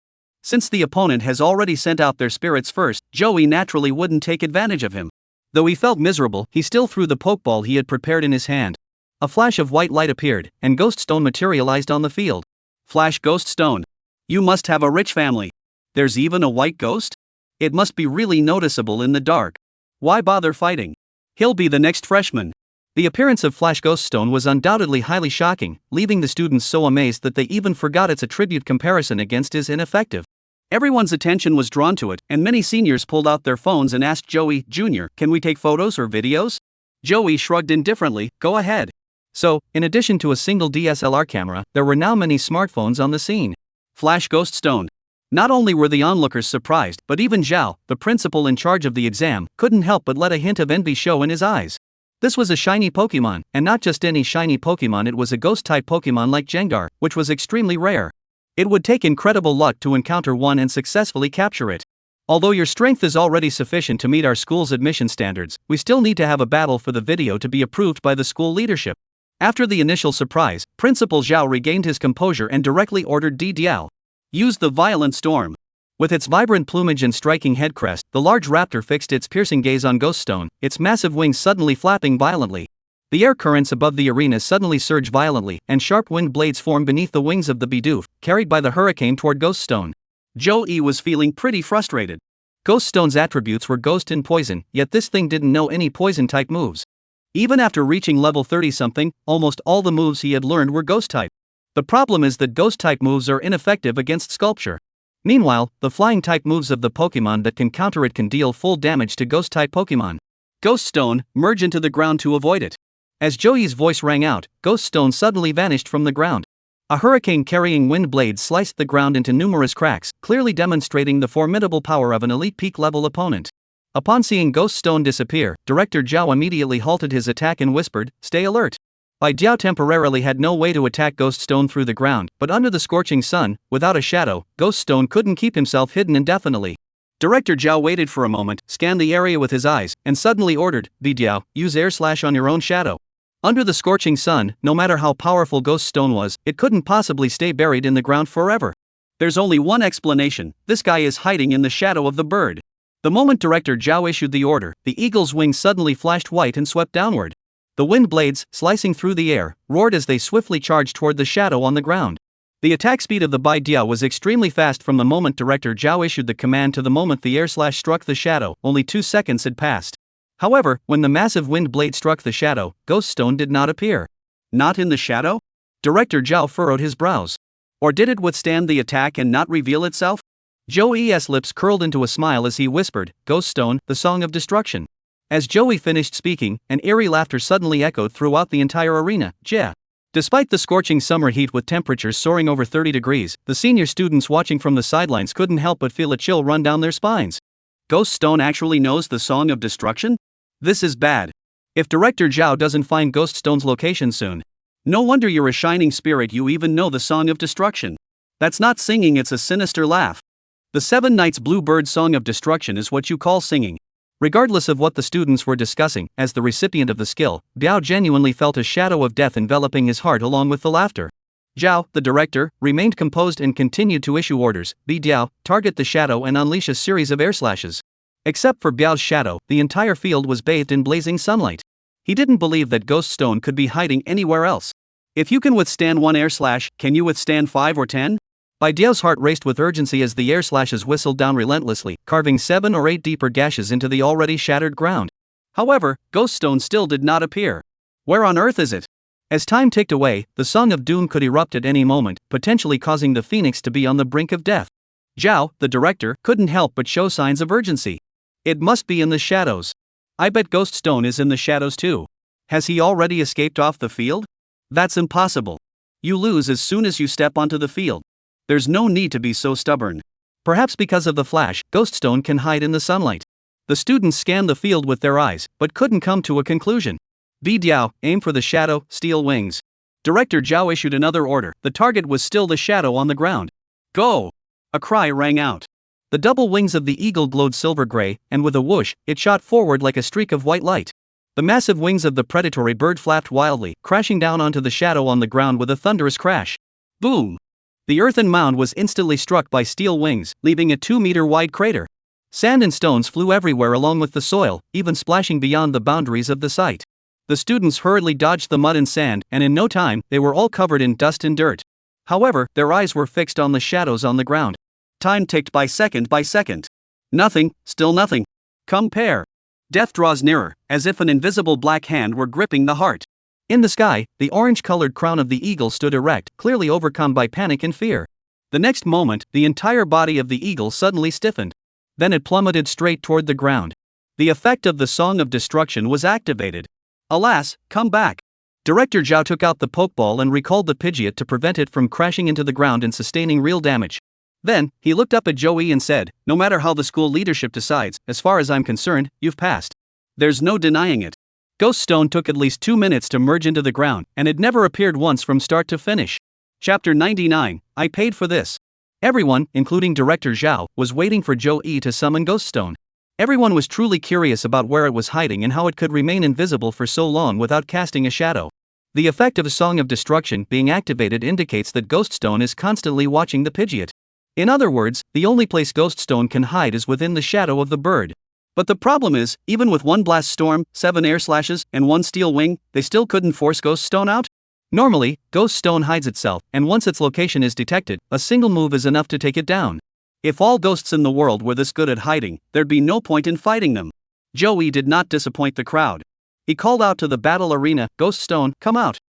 Since the opponent has already sent out their spirits first, Zhou Yi naturally wouldn't take advantage of him. Though he felt miserable, he still threw the Pokeball he had prepared in his hand. A flash of white light appeared, and Ghost Stone materialized on the field. Flash Ghost Stone. You must have a rich family. There's even a white ghost? It must be really noticeable in the dark. Why bother fighting? He'll be the next freshman. The appearance of Flash Ghost Stone was undoubtedly highly shocking, leaving the students so amazed that they even forgot its attribute comparison against is ineffective. Everyone's attention was drawn to it, and many seniors pulled out their phones and asked Zhou Yi, Jr., can we take photos or videos? Zhou Yi shrugged indifferently, go ahead. So, in addition to a single DSLR camera, there were now many smartphones on the scene. Flash Ghost Stone. Not only were the onlookers surprised, but even Zhao, the principal in charge of the exam, couldn't help but let a hint of envy show in his eyes. This was a shiny Pokemon, and not just any shiny Pokemon, it was a ghost-type Pokemon like Gengar, which was extremely rare. It would take incredible luck to encounter one and successfully capture it. Although your strength is already sufficient to meet our school's admission standards, we still need to have a battle for the video to be approved by the school leadership. After the initial surprise, Principal Zhao regained his composure and directly ordered Di Diao. Use the Violent Storm. With its vibrant plumage and striking head crest, the large raptor fixed its piercing gaze on Ghost Stone, its massive wings suddenly flapping violently. The air currents above the arena suddenly surge violently, and sharp wind blades form beneath the wings of the Bidoof, carried by the hurricane toward Ghost Stone. Joey was feeling pretty frustrated. Ghost Stone's attributes were ghost and poison, yet this thing didn't know any poison-type moves. Even after reaching level 30-something, almost all the moves he had learned were ghost-type. The problem is that ghost-type moves are ineffective against sculpture. Meanwhile, the flying-type moves of the Pokemon that can counter it can deal full damage to ghost-type Pokemon. Ghost Stone, merge into the ground to avoid it. As Joey's voice rang out, Ghost Stone suddenly vanished from the ground. A hurricane-carrying wind blade sliced the ground into numerous cracks, clearly demonstrating the formidable power of an elite peak-level opponent. Upon seeing Ghost Stone disappear, Director Zhao immediately halted his attack and whispered, "Stay alert." Bai Diao temporarily had no way to attack Ghost Stone through the ground, but under the scorching sun, without a shadow, Ghost Stone couldn't keep himself hidden indefinitely. Director Zhao waited for a moment, scanned the area with his eyes, and suddenly ordered, "Bai Diao, use air slash on your own shadow." Under the scorching sun, no matter how powerful Ghost Stone was, it couldn't possibly stay buried in the ground forever. There's only one explanation: this guy is hiding in the shadow of the bird. The moment Director Zhao issued the order, the eagle's wings suddenly flashed white and swept downward. The wind blades, slicing through the air, roared as they swiftly charged toward the shadow on the ground. The attack speed of the Bai Diao was extremely fast from the moment Director Zhao issued the command to the moment the air slash struck the shadow. Only 2 seconds had passed. However, when the massive wind blade struck the shadow, Ghost Stone did not appear. Not in the shadow? Director Zhao furrowed his brows. Or did it withstand the attack and not reveal itself? Joey's lips curled into a smile as he whispered, "Ghost Stone, the Song of Destruction." As Joey finished speaking, an eerie laughter suddenly echoed throughout the entire arena. "Yeah." Despite the scorching summer heat with temperatures soaring over 30 degrees, the senior students watching from the sidelines couldn't help but feel a chill run down their spines. Ghost Stone actually knows the Song of Destruction? This is bad. If Director Zhao doesn't find Ghost Stone's location soon. No wonder you're a shining spirit, you even know the Song of Destruction. That's not singing, it's a sinister laugh. The Seven Nights Bluebird Song of Destruction is what you call singing. Regardless of what the students were discussing, as the recipient of the skill, Biao genuinely felt a shadow of death enveloping his heart along with the laughter. Zhao, the director, remained composed and continued to issue orders. "Bi Diao, target the shadow and unleash a series of air slashes." Except for Biao's shadow, the entire field was bathed in blazing sunlight. He didn't believe that Ghost Stone could be hiding anywhere else. If you can withstand 1 air slash, can you withstand 5 or 10? Bai Diao's heart raced with urgency as the air slashes whistled down relentlessly, carving 7 or 8 deeper gashes into the already shattered ground. However, Ghost Stone still did not appear. Where on earth is it? As time ticked away, the Song of Doom could erupt at any moment, potentially causing the Phoenix to be on the brink of death. Zhao, the director, couldn't help but show signs of urgency. "It must be in the shadows. I bet Ghost Stone is in the shadows too. Has he already escaped off the field? That's impossible. You lose as soon as you step onto the field. There's no need to be so stubborn." Perhaps because of the flash, Ghost Stone can hide in the sunlight. The students scanned the field with their eyes, but couldn't come to a conclusion. "Bi Diao, aim for the shadow, steel wings." Director Zhao issued another order. The target was still the shadow on the ground. "Go!" A cry rang out. The double wings of the eagle glowed silver gray, and with a whoosh, it shot forward like a streak of white light. The massive wings of the predatory bird flapped wildly, crashing down onto the shadow on the ground with a thunderous crash. Boom! The earthen mound was instantly struck by steel wings, leaving a 2-meter-wide crater. Sand and stones flew everywhere along with the soil, even splashing beyond the boundaries of the site. The students hurriedly dodged the mud and sand, and in no time, they were all covered in dust and dirt. However, their eyes were fixed on the shadows on the ground. Time ticked by second by second. Nothing, still nothing. Compare. Death draws nearer, as if an invisible black hand were gripping the heart. In the sky, the orange-colored crown of the eagle stood erect, clearly overcome by panic and fear. The next moment, the entire body of the eagle suddenly stiffened. Then it plummeted straight toward the ground. The effect of the Song of Destruction was activated. Alas, come back. Director Zhao took out the pokeball and recalled the Pidgeot to prevent it from crashing into the ground and sustaining real damage. Then, he looked up at Joey and said, "No matter how the school leadership decides, as far as I'm concerned, you've passed. There's no denying it." Ghost Stone took at least 2 minutes to merge into the ground, and it never appeared once from start to finish. Chapter 99, I paid for this. Everyone, including Director Zhao, was waiting for Joey to summon Ghost Stone. Everyone was truly curious about where it was hiding and how it could remain invisible for so long without casting a shadow. The effect of a Song of Destruction being activated indicates that Ghost Stone is constantly watching the Pidgeot. In other words, the only place Ghost Stone can hide is within the shadow of the bird. But the problem is, even with 1 blast storm, 7 air slashes, and 1 steel wing, they still couldn't force Ghost Stone out? Normally, Ghost Stone hides itself, and once its location is detected, a single move is enough to take it down. If all ghosts in the world were this good at hiding, there'd be no point in fighting them. Joey did not disappoint the crowd. He called out to the battle arena, "Ghost Stone, come out."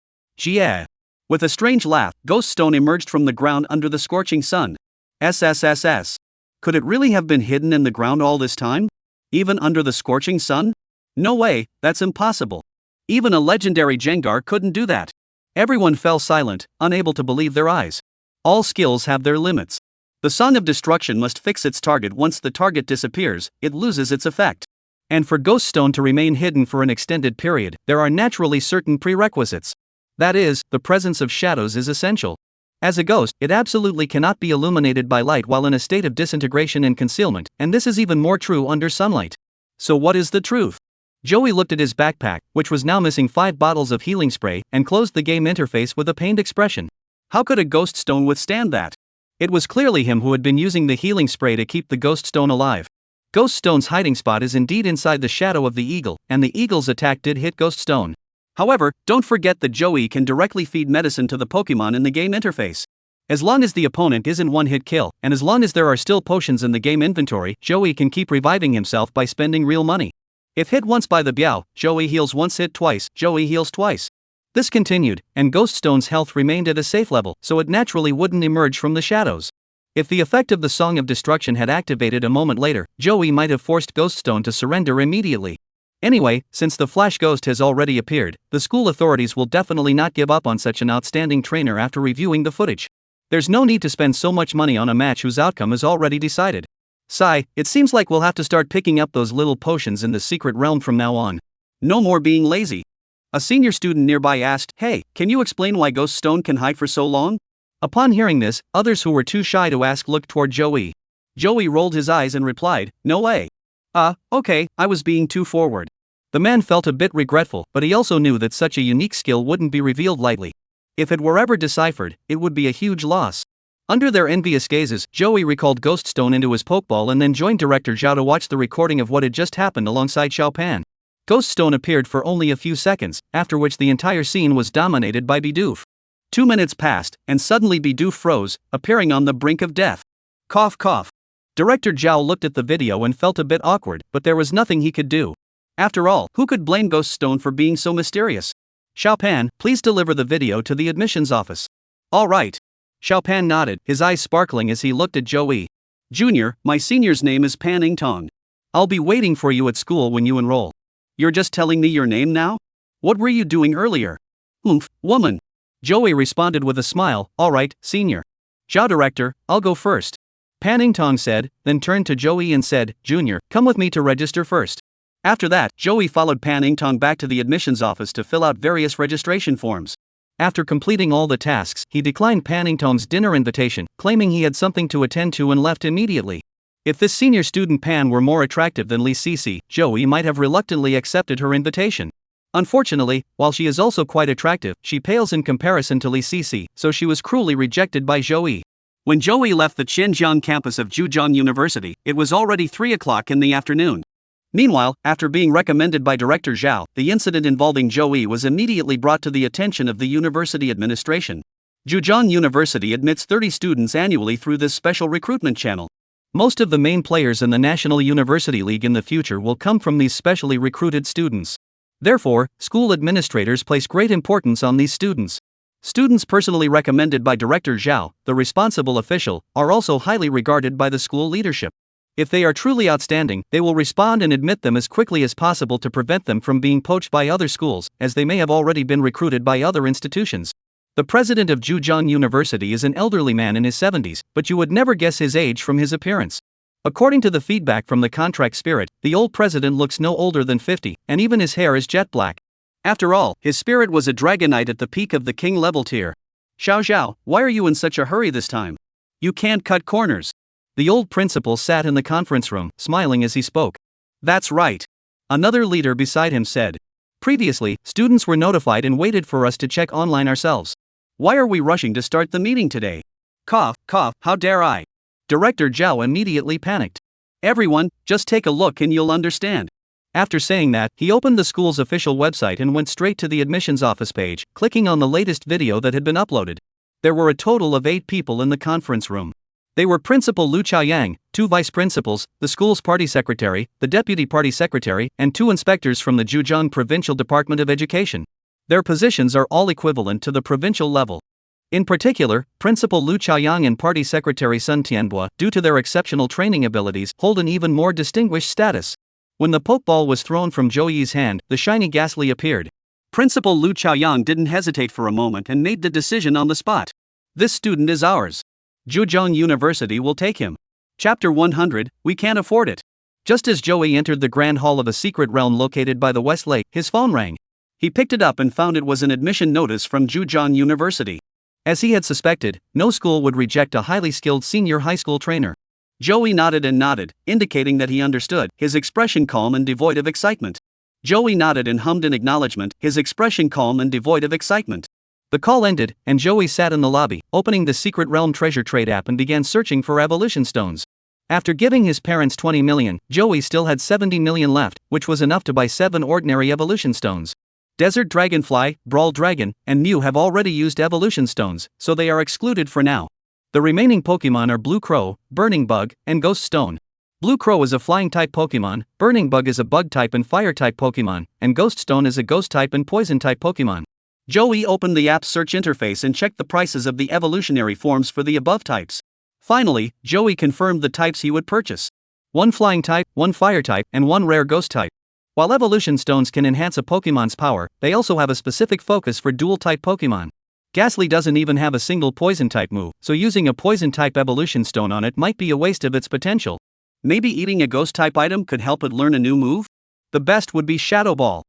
Yeah. With a strange laugh, Ghost Stone emerged from the ground under the scorching sun. SSSS. Could it really have been hidden in the ground all this time? Even under the scorching sun? No way, that's impossible. Even a legendary Jengar couldn't do that. Everyone fell silent, unable to believe their eyes. All skills have their limits. The Song of Destruction must fix its target. Once the target disappears, it loses its effect. And for Ghost Stone to remain hidden for an extended period, there are naturally certain prerequisites. That is, the presence of shadows is essential. As a ghost, it absolutely cannot be illuminated by light while in a state of disintegration and concealment, and this is even more true under sunlight. So what is the truth? Joey looked at his backpack, which was now missing 5 bottles of healing spray, and closed the game interface with a pained expression. How could a Ghost Stone withstand that? It was clearly him who had been using the healing spray to keep the Ghost Stone alive. Ghost Stone's hiding spot is indeed inside the shadow of the eagle, and the eagle's attack did hit Ghost Stone. However, don't forget that Joey can directly feed medicine to the Pokemon in the game interface. As long as the opponent isn't one-hit kill, and as long as there are still potions in the game inventory, Joey can keep reviving himself by spending real money. If hit once by the Biao, Joey heals once. Hit twice, Joey heals twice. This continued, and Ghost Stone's health remained at a safe level, so it naturally wouldn't emerge from the shadows. If the effect of the Song of Destruction had activated a moment later, Joey might have forced Ghost Stone to surrender immediately. Anyway, since the Flash Ghost has already appeared, the school authorities will definitely not give up on such an outstanding trainer after reviewing the footage. There's no need to spend so much money on a match whose outcome is already decided. Sigh, it seems like we'll have to start picking up those little potions in the secret realm from now on. No more being lazy. A senior student nearby asked, "Hey, can you explain why Ghost Stone can hide for so long?" Upon hearing this, others who were too shy to ask looked toward Joey. Joey rolled his eyes and replied, "No way." Okay, I was being too forward." The man felt a bit regretful, but he also knew that such a unique skill wouldn't be revealed lightly. If it were ever deciphered, it would be a huge loss. Under their envious gazes, Joey recalled Ghost Stone into his Pokeball and then joined Director Zhao to watch the recording of what had just happened alongside Xiao Pan. Ghost Stone appeared for only a few seconds, after which the entire scene was dominated by Bidoof. 2 minutes passed, and suddenly Bidoof froze, appearing on the brink of death. Cough cough. Director Zhao looked at the video and felt a bit awkward, but there was nothing he could do. After all, who could blame Ghost Stone for being so mysterious? Xiao Pan, please deliver the video to the admissions office. All right. Xiao Pan nodded, his eyes sparkling as he looked at Joey. "Junior, my senior's name is Pan Tong. I'll be waiting for you at school when you enroll." "You're just telling me your name now? What were you doing earlier?" "Oomph, woman." Joey responded with a smile, "All right, senior." "Zhao director, I'll go first." Pan Tong said, then turned to Joey and said, "Junior, come with me to register first." After that, Joey followed Pan Tong back to the admissions office to fill out various registration forms. After completing all the tasks, he declined Pan Tong's dinner invitation, claiming he had something to attend to and left immediately. If this senior student Pan were more attractive than Li Cici, Joey might have reluctantly accepted her invitation. Unfortunately, while she is also quite attractive, she pales in comparison to Li Cici, so she was cruelly rejected by Joey. When Joey left the Xinjiang campus of Zhejiang University, it was already 3 o'clock in the afternoon. Meanwhile, after being recommended by Director Zhao, the incident involving Joey was immediately brought to the attention of the university administration. Zhejiang University admits 30 students annually through this special recruitment channel. Most of the main players in the National University League in the future will come from these specially recruited students. Therefore, school administrators place great importance on these students. Students personally recommended by Director Zhao, the responsible official, are also highly regarded by the school leadership. If they are truly outstanding, they will respond and admit them as quickly as possible to prevent them from being poached by other schools, as they may have already been recruited by other institutions. The president of Zhejiang University is an elderly man in his 70s, but you would never guess his age from his appearance. According to the feedback from the contract spirit, the old president looks no older than 50, and even his hair is jet black. After all, his spirit was a dragonite at the peak of the king level tier. "Xiao Xiao, why are you in such a hurry this time? You can't cut corners." The old principal sat in the conference room, smiling as he spoke. "That's right." Another leader beside him said. "Previously, students were notified and waited for us to check online ourselves. Why are we rushing to start the meeting today? Cough, cough, how dare I? Director Zhao immediately panicked. Everyone, just take a look and you'll understand. After saying that, he opened the school's official website and went straight to the admissions office page, clicking on the latest video that had been uploaded. There were a total of 8 people in the conference room. They were Principal Lu Chaoyang, 2 vice principals, the school's party secretary, the deputy party secretary, and 2 inspectors from the Zhejiang Provincial Department of Education. Their positions are all equivalent to the provincial level. In particular, Principal Lu Chaoyang and Party Secretary Sun Tianhua, due to their exceptional training abilities, hold an even more distinguished status. When the pokeball was thrown from Zhou Yi's hand, the shiny Ghastly appeared. Principal Lu Chaoyang didn't hesitate for a moment and made the decision on the spot. This student is ours. Zhejiang University will take him. Chapter 100, We Can't Afford It. Just as Joey entered the grand hall of a secret realm located by the West Lake, his phone rang. He picked it up and found it was an admission notice from Zhejiang University. As he had suspected, no school would reject a highly skilled senior high school trainer. Joey nodded and nodded, indicating that he understood, his expression calm and devoid of excitement. Joey nodded and hummed in acknowledgement, his expression calm and devoid of excitement. The call ended, and Joey sat in the lobby, opening the Secret Realm treasure trade app and began searching for evolution stones. After giving his parents 20 million, Joey still had 70 million left, which was enough to buy 7 ordinary evolution stones. Desert Dragonfly, Brawl Dragon, and Mew have already used evolution stones, so they are excluded for now. The remaining Pokemon are Blue Crow, Burning Bug, and Ghost Stone. Blue Crow is a flying-type Pokemon, Burning Bug is a bug-type and fire-type Pokemon, and Ghost Stone is a ghost-type and poison-type Pokemon. Joey opened the app's search interface and checked the prices of the evolutionary forms for the above types. Finally, Joey confirmed the types he would purchase. 1 flying-type, 1 fire-type, and 1 rare ghost-type. While evolution stones can enhance a Pokemon's power, they also have a specific focus for dual-type Pokemon. Ghastly doesn't even have a single poison-type move, so using a poison-type evolution stone on it might be a waste of its potential. Maybe eating a ghost-type item could help it learn a new move? The best would be Shadow Ball.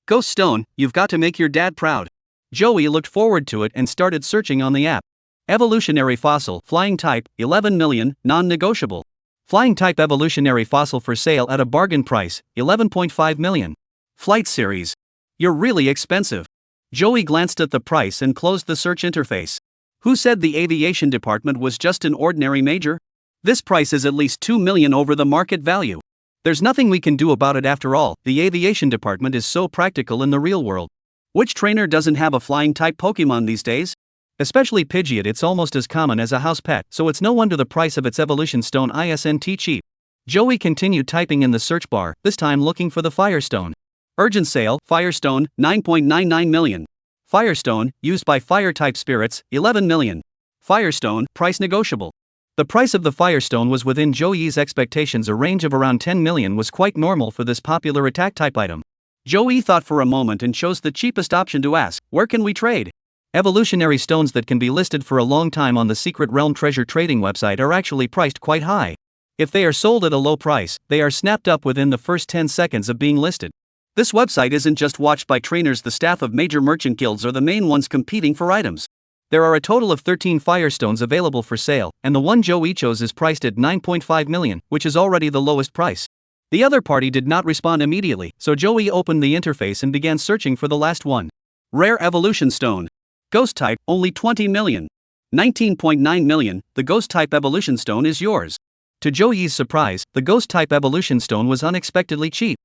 Ghost Stone, you've got to make your dad proud. Joey looked forward to it and started searching on the app. Evolutionary Fossil, Flying Type, 11 million, non-negotiable. Flying Type Evolutionary Fossil for sale at a bargain price, 11.5 million. Flight Series. You're really expensive. Joey glanced at the price and closed the search interface. Who said the aviation department was just an ordinary major? This price is at least 2 million over the market value. There's nothing we can do about it after all, the aviation department is so practical in the real world. Which trainer doesn't have a flying-type Pokemon these days? Especially Pidgeot, it's almost as common as a house pet, so it's no wonder the price of its evolution stone isn't cheap. Joey continued typing in the search bar, this time looking for the Firestone. Urgent sale, Firestone, 9.99 million. Firestone, used by fire-type spirits, 11 million. Firestone, price negotiable. The price of the Firestone was within Joey's expectations. A range of around 10 million was quite normal for this popular attack-type item. Joey thought for a moment and chose the cheapest option to ask, where can we trade? Evolutionary stones that can be listed for a long time on the Secret Realm treasure trading website are actually priced quite high. If they are sold at a low price, they are snapped up within the first 10 seconds of being listed. This website isn't just watched by trainers, the staff of major merchant guilds are the main ones competing for items. There are a total of 13 Firestones available for sale, and the one Joey chose is priced at 9.5 million, which is already the lowest price. The other party did not respond immediately, so Joey opened the interface and began searching for the last one. Rare Evolution Stone. Ghost type, only 20 million. 19.9 million, the Ghost type Evolution Stone is yours. To Joey's surprise, the Ghost type Evolution Stone was unexpectedly cheap.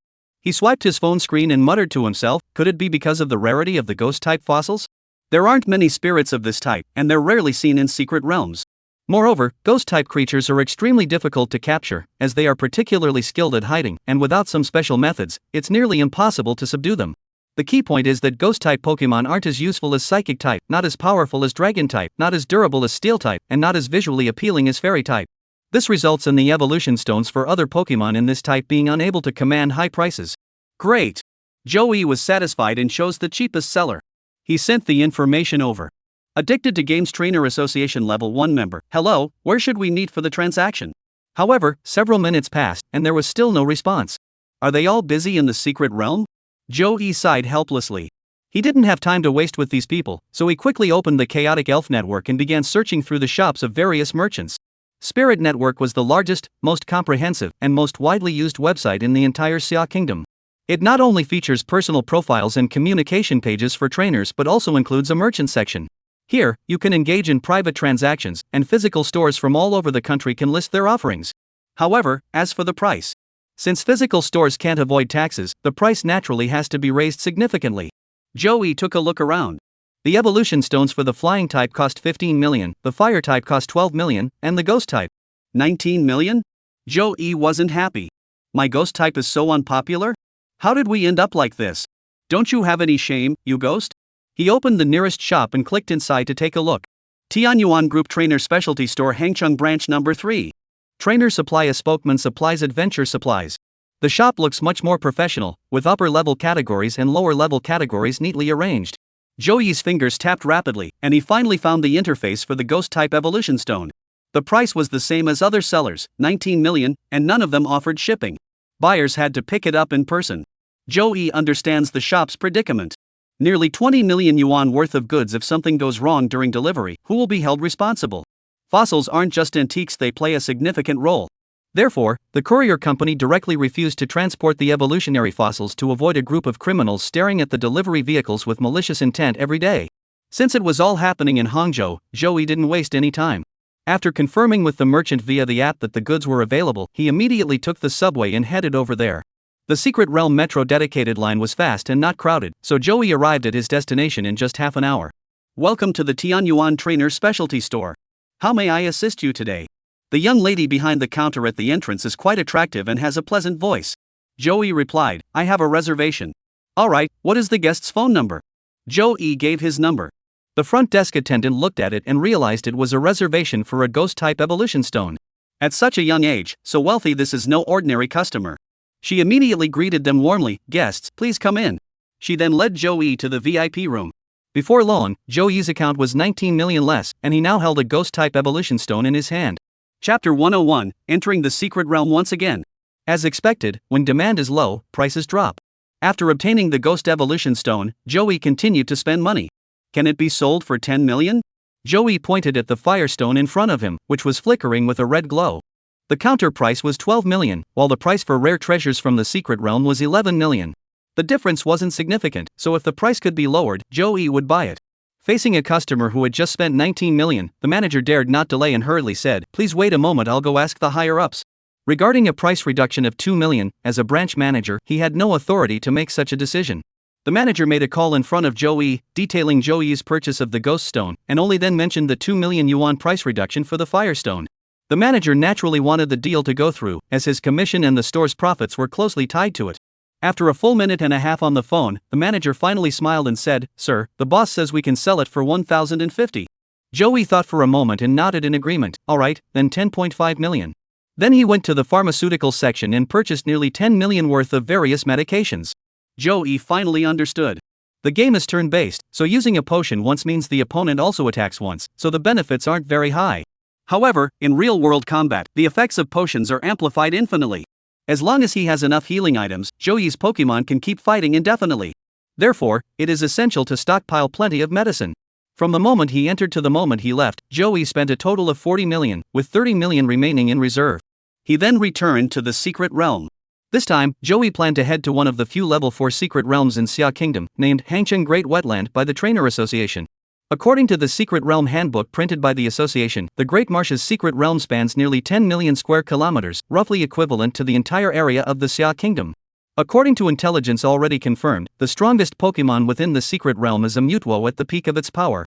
He swiped his phone screen and muttered to himself, could it be because of the rarity of the Ghost type fossils? There aren't many spirits of this type, and they're rarely seen in secret realms. Moreover, Ghost-type creatures are extremely difficult to capture, as they are particularly skilled at hiding, and without some special methods, it's nearly impossible to subdue them. The key point is that Ghost-type Pokemon aren't as useful as Psychic-type, not as powerful as Dragon-type, not as durable as Steel-type, and not as visually appealing as Fairy-type. This results in the evolution stones for other Pokemon in this type being unable to command high prices. Great! Joey was satisfied and chose the cheapest seller. He sent the information over. Addicted to Games Trainer Association Level 1 member, hello, where should we meet for the transaction? However, several minutes passed, and there was still no response. Are they all busy in the secret realm? Joey sighed helplessly. He didn't have time to waste with these people, so he quickly opened the Chaotic Elf Network and began searching through the shops of various merchants. Spirit Network was the largest, most comprehensive, and most widely used website in the entire Xia Kingdom. It not only features personal profiles and communication pages for trainers but also includes a merchant section. Here, you can engage in private transactions, and physical stores from all over the country can list their offerings. However, as for the price, since physical stores can't avoid taxes, the price naturally has to be raised significantly. Joey took a look around. The evolution stones for the flying type cost 15 million, the fire type cost 12 million, and the ghost type 19 million? Joey wasn't happy. My ghost type is so unpopular? How did we end up like this? Don't you have any shame, you ghost? He opened the nearest shop and clicked inside to take a look. Tianyuan Group Trainer Specialty Store Hangcheng Branch Number 3. Trainer Supply. A spokesman supplies adventure supplies. The shop looks much more professional, with upper-level categories and lower-level categories neatly arranged. Joey's fingers tapped rapidly, and he finally found the interface for the ghost-type evolution stone. The price was the same as other sellers, 19 million, and none of them offered shipping. Buyers had to pick it up in person. Joey understands the shop's predicament. Nearly 20 million yuan worth of goods. If something goes wrong during delivery, who will be held responsible? Fossils aren't just antiques, they play a significant role. Therefore, the courier company directly refused to transport the evolutionary fossils to avoid a group of criminals staring at the delivery vehicles with malicious intent every day. Since it was all happening in Hangzhou, Joey didn't waste any time. After confirming with the merchant via the app that the goods were available, he immediately took the subway and headed over there. The Secret Realm Metro dedicated line was fast and not crowded, so Joey arrived at his destination in just half an hour. Welcome to the Tianyuan Trainer Specialty Store. How may I assist you today? The young lady behind the counter at the entrance is quite attractive and has a pleasant voice. Joey replied, I have a reservation. Alright, what is the guest's phone number? Joey gave his number. The front desk attendant looked at it and realized it was a reservation for a ghost-type evolution stone. At such a young age, so wealthy, this is no ordinary customer. She immediately greeted them warmly, guests, please come in. She then led Joey to the VIP room. Before long, Joey's account was 19 million less, and he now held a ghost-type evolution stone in his hand. Chapter 101, Entering the Secret Realm once again. As expected, when demand is low, prices drop. After obtaining the ghost evolution stone, Joey continued to spend money. Can it be sold for 10 million? Joey pointed at the firestone in front of him, which was flickering with a red glow. The counter price was 12 million, while the price for rare treasures from the secret realm was 11 million. The difference wasn't significant, so if the price could be lowered, Joey would buy it. Facing a customer who had just spent 19 million, the manager dared not delay and hurriedly said, please wait a moment, I'll go ask the higher-ups. Regarding a price reduction of 2 million, as a branch manager, he had no authority to make such a decision. The manager made a call in front of Joey, detailing Joey's purchase of the ghost stone, and only then mentioned the 2 million yuan price reduction for the firestone. The manager naturally wanted the deal to go through, as his commission and the store's profits were closely tied to it. After a full minute and a half on the phone, the manager finally smiled and said, Sir, the boss says we can sell it for 1,050. Joey thought for a moment and nodded in agreement. Alright, then 10.5 million. Then he went to the pharmaceutical section and purchased nearly 10 million worth of various medications. Joey finally understood. The game is turn-based, so using a potion once means the opponent also attacks once, so the benefits aren't very high. However, in real-world combat, the effects of potions are amplified infinitely. As long as he has enough healing items, Joey's Pokemon can keep fighting indefinitely. Therefore, it is essential to stockpile plenty of medicine. From the moment he entered to the moment he left, Joey spent a total of 40 million, with 30 million remaining in reserve. He then returned to the secret realm. This time, Joey planned to head to one of the few level 4 secret realms in Xia Kingdom, named Hangcheng Great Wetland by the Trainer Association. According to the Secret Realm Handbook printed by the association, the Great Marsh's secret realm spans nearly 10 million square kilometers, roughly equivalent to the entire area of the Xia Kingdom. According to intelligence already confirmed, the strongest Pokemon within the secret realm is a Mutwo at the peak of its power.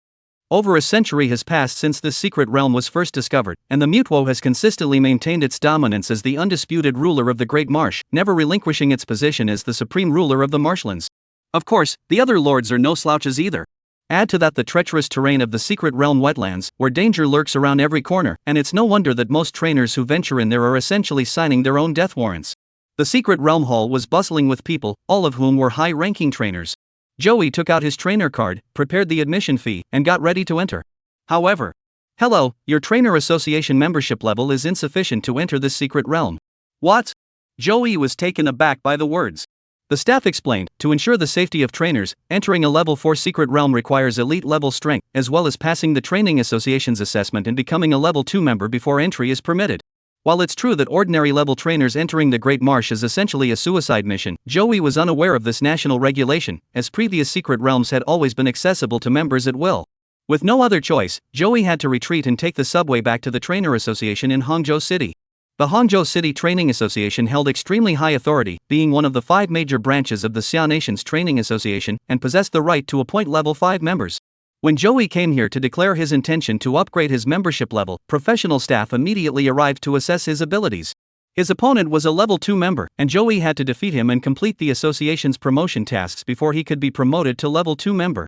Over a century has passed since this secret realm was first discovered, and the Mutwo has consistently maintained its dominance as the undisputed ruler of the Great Marsh, never relinquishing its position as the supreme ruler of the marshlands. Of course, the other lords are no slouches either. Add to that the treacherous terrain of the secret realm wetlands, where danger lurks around every corner, and it's no wonder that most trainers who venture in there are essentially signing their own death warrants. The secret realm hall was bustling with people, all of whom were high-ranking trainers. Joey took out his trainer card, prepared the admission fee, and got ready to enter. However, hello, your trainer association membership level is insufficient to enter this secret realm. What? Joey was taken aback by the words. The staff explained, to ensure the safety of trainers, entering a level 4 secret realm requires elite level strength, as well as passing the training association's assessment and becoming a level 2 member before entry is permitted. While it's true that ordinary level trainers entering the Great Marsh is essentially a suicide mission, Joey was unaware of this national regulation, as previous secret realms had always been accessible to members at will. With no other choice, Joey had to retreat and take the subway back to the Trainer Association in Hangzhou City. The Hangzhou City Training Association held extremely high authority, being one of the 5 major branches of the Xia Nation's Training Association, and possessed the right to appoint level 5 members. When Joey came here to declare his intention to upgrade his membership level, professional staff immediately arrived to assess his abilities. His opponent was a level 2 member, and Joey had to defeat him and complete the association's promotion tasks before he could be promoted to level 2 member.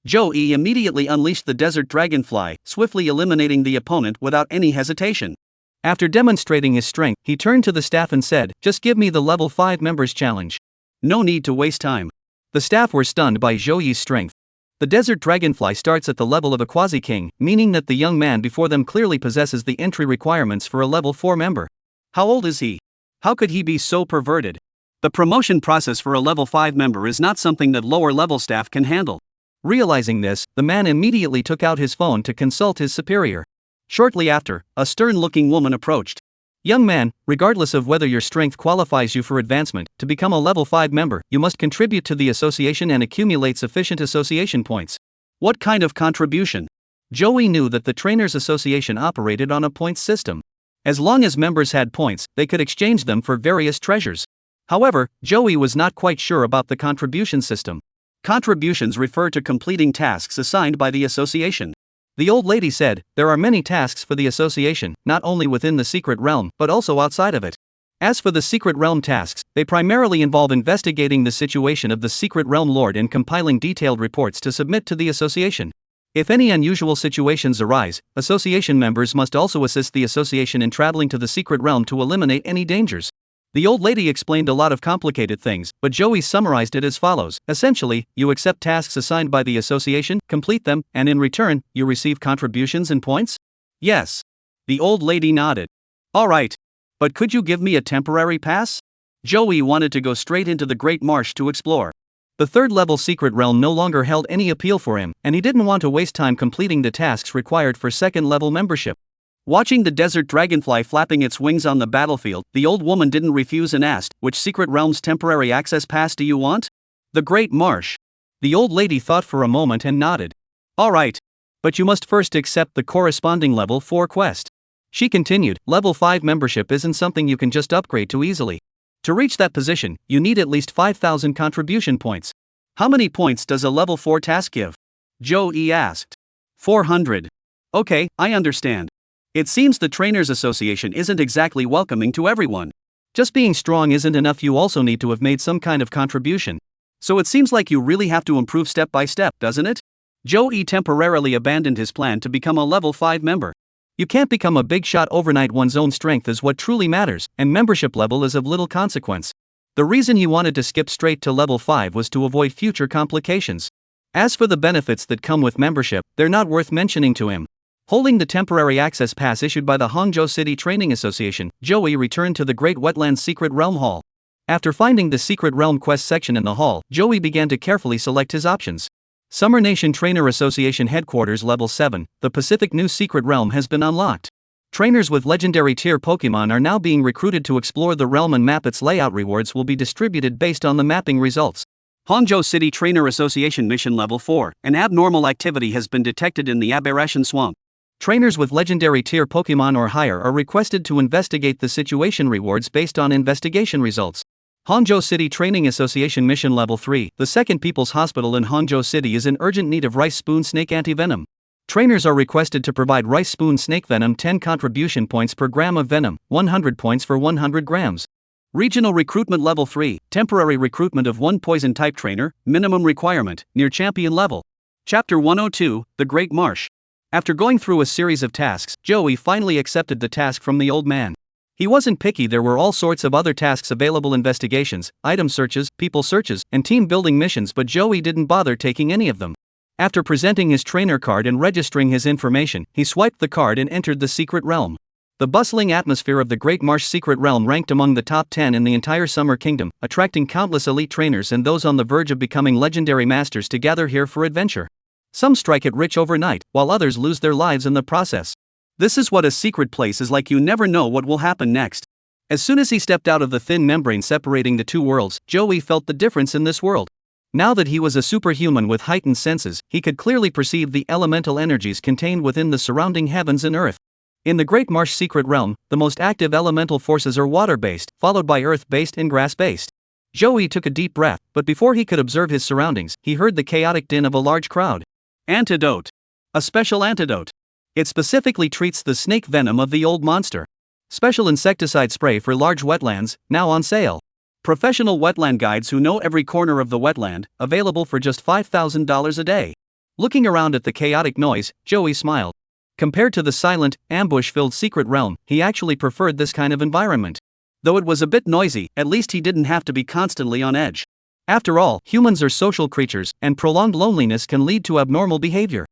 Joey immediately unleashed the Desert Dragonfly, swiftly eliminating the opponent without any hesitation. After demonstrating his strength, he turned to the staff and said, "Just give me the level 5 members challenge. No need to waste time." The staff were stunned by Joey's strength. The Desert Dragonfly starts at the level of a quasi-king, meaning that the young man before them clearly possesses the entry requirements for a level 4 member. How old is he? How could he be so perverted? The promotion process for a level 5 member is not something that lower level staff can handle. Realizing this, the man immediately took out his phone to consult his superior. Shortly after, a stern-looking woman approached. "Young man, regardless of whether your strength qualifies you for advancement, to become a level 5 member, you must contribute to the association and accumulate sufficient association points." What kind of contribution? Joey knew that the Trainers Association operated on a points system. As long as members had points, they could exchange them for various treasures. However, Joey was not quite sure about the contribution system. Contributions refer to completing tasks assigned by the association. The old lady said, "There are many tasks for the association, not only within the secret realm, but also outside of it. As for the secret realm tasks, they primarily involve investigating the situation of the secret realm lord and compiling detailed reports to submit to the association. If any unusual situations arise, association members must also assist the association in traveling to the secret realm to eliminate any dangers." The old lady explained a lot of complicated things, but Joey summarized it as follows. Essentially, you accept tasks assigned by the association, complete them, and in return, you receive contributions and points? Yes. The old lady nodded. Alright. But could you give me a temporary pass? Joey wanted to go straight into the Great Marsh to explore. The 3rd level secret realm no longer held any appeal for him, and he didn't want to waste time completing the tasks required for 2nd level membership. Watching the Desert Dragonfly flapping its wings on the battlefield, the old woman didn't refuse and asked, "Which secret realm's temporary access pass do you want?" "The Great Marsh." The old lady thought for a moment and nodded. "Alright. But you must first accept the corresponding level 4 quest." She continued, "Level 5 membership isn't something you can just upgrade too easily. To reach that position, you need at least 5,000 contribution points." "How many points does a level 4 task give?" Joey asked. 400. "Okay, I understand. It seems the Trainers Association isn't exactly welcoming to everyone. Just being strong isn't enough, you also need to have made some kind of contribution. So it seems like you really have to improve step by step, doesn't it?" Joey temporarily abandoned his plan to become a level 5 member. You can't become a big shot overnight. One's own strength is what truly matters, and membership level is of little consequence. The reason he wanted to skip straight to level 5 was to avoid future complications. As for the benefits that come with membership, they're not worth mentioning to him. Holding the temporary access pass issued by the Hangzhou City Training Association, Joey returned to the Great Wetlands Secret Realm Hall. After finding the Secret Realm Quest section in the hall, Joey began to carefully select his options. Summer Nation Trainer Association Headquarters Level 7, the Pacific New Secret Realm has been unlocked. Trainers with legendary tier Pokemon are now being recruited to explore the realm and map its layout. Rewards will be distributed based on the mapping results. Hangzhou City Trainer Association Mission Level 4, an abnormal activity has been detected in the Aberration Swamp. Trainers with legendary tier Pokemon or higher are requested to investigate the situation. Rewards based on investigation results. Hangzhou City Training Association Mission Level 3, the Second People's Hospital in Hangzhou City is in urgent need of rice spoon snake antivenom. Trainers are requested to provide rice spoon snake venom 10 contribution points per gram of venom, 100 points for 100 grams. Regional Recruitment Level 3, temporary recruitment of 1 poison type trainer, minimum requirement, near champion level. Chapter 102, The Great Marsh. After going through a series of tasks, Joey finally accepted the task from the old man. He wasn't picky, there were all sorts of other tasks available: investigations, item searches, people searches, and team building missions, but Joey didn't bother taking any of them. After presenting his trainer card and registering his information, he swiped the card and entered the secret realm. The bustling atmosphere of the Great Marsh Secret Realm ranked among the top 10 in the entire Summer Kingdom, attracting countless elite trainers and those on the verge of becoming legendary masters to gather here for adventure. Some strike it rich overnight, while others lose their lives in the process. This is what a secret place is like. You never know what will happen next. As soon as he stepped out of the thin membrane separating the two worlds, Joey felt the difference in this world. Now that he was a superhuman with heightened senses, he could clearly perceive the elemental energies contained within the surrounding heavens and earth. In the Great Marsh Secret Realm, the most active elemental forces are water-based, followed by earth-based and grass-based. Joey took a deep breath, but before he could observe his surroundings, he heard the chaotic din of a large crowd. Antidote. A special antidote. It specifically treats the snake venom of the old monster. Special insecticide spray for large wetlands, now on sale. Professional wetland guides who know every corner of the wetland, available for just $5,000 a day. Looking around at the chaotic noise, Joey smiled. Compared to the silent, ambush-filled secret realm, he actually preferred this kind of environment. Though it was a bit noisy, at least he didn't have to be constantly on edge. After all, humans are social creatures, and prolonged loneliness can lead to abnormal behavior.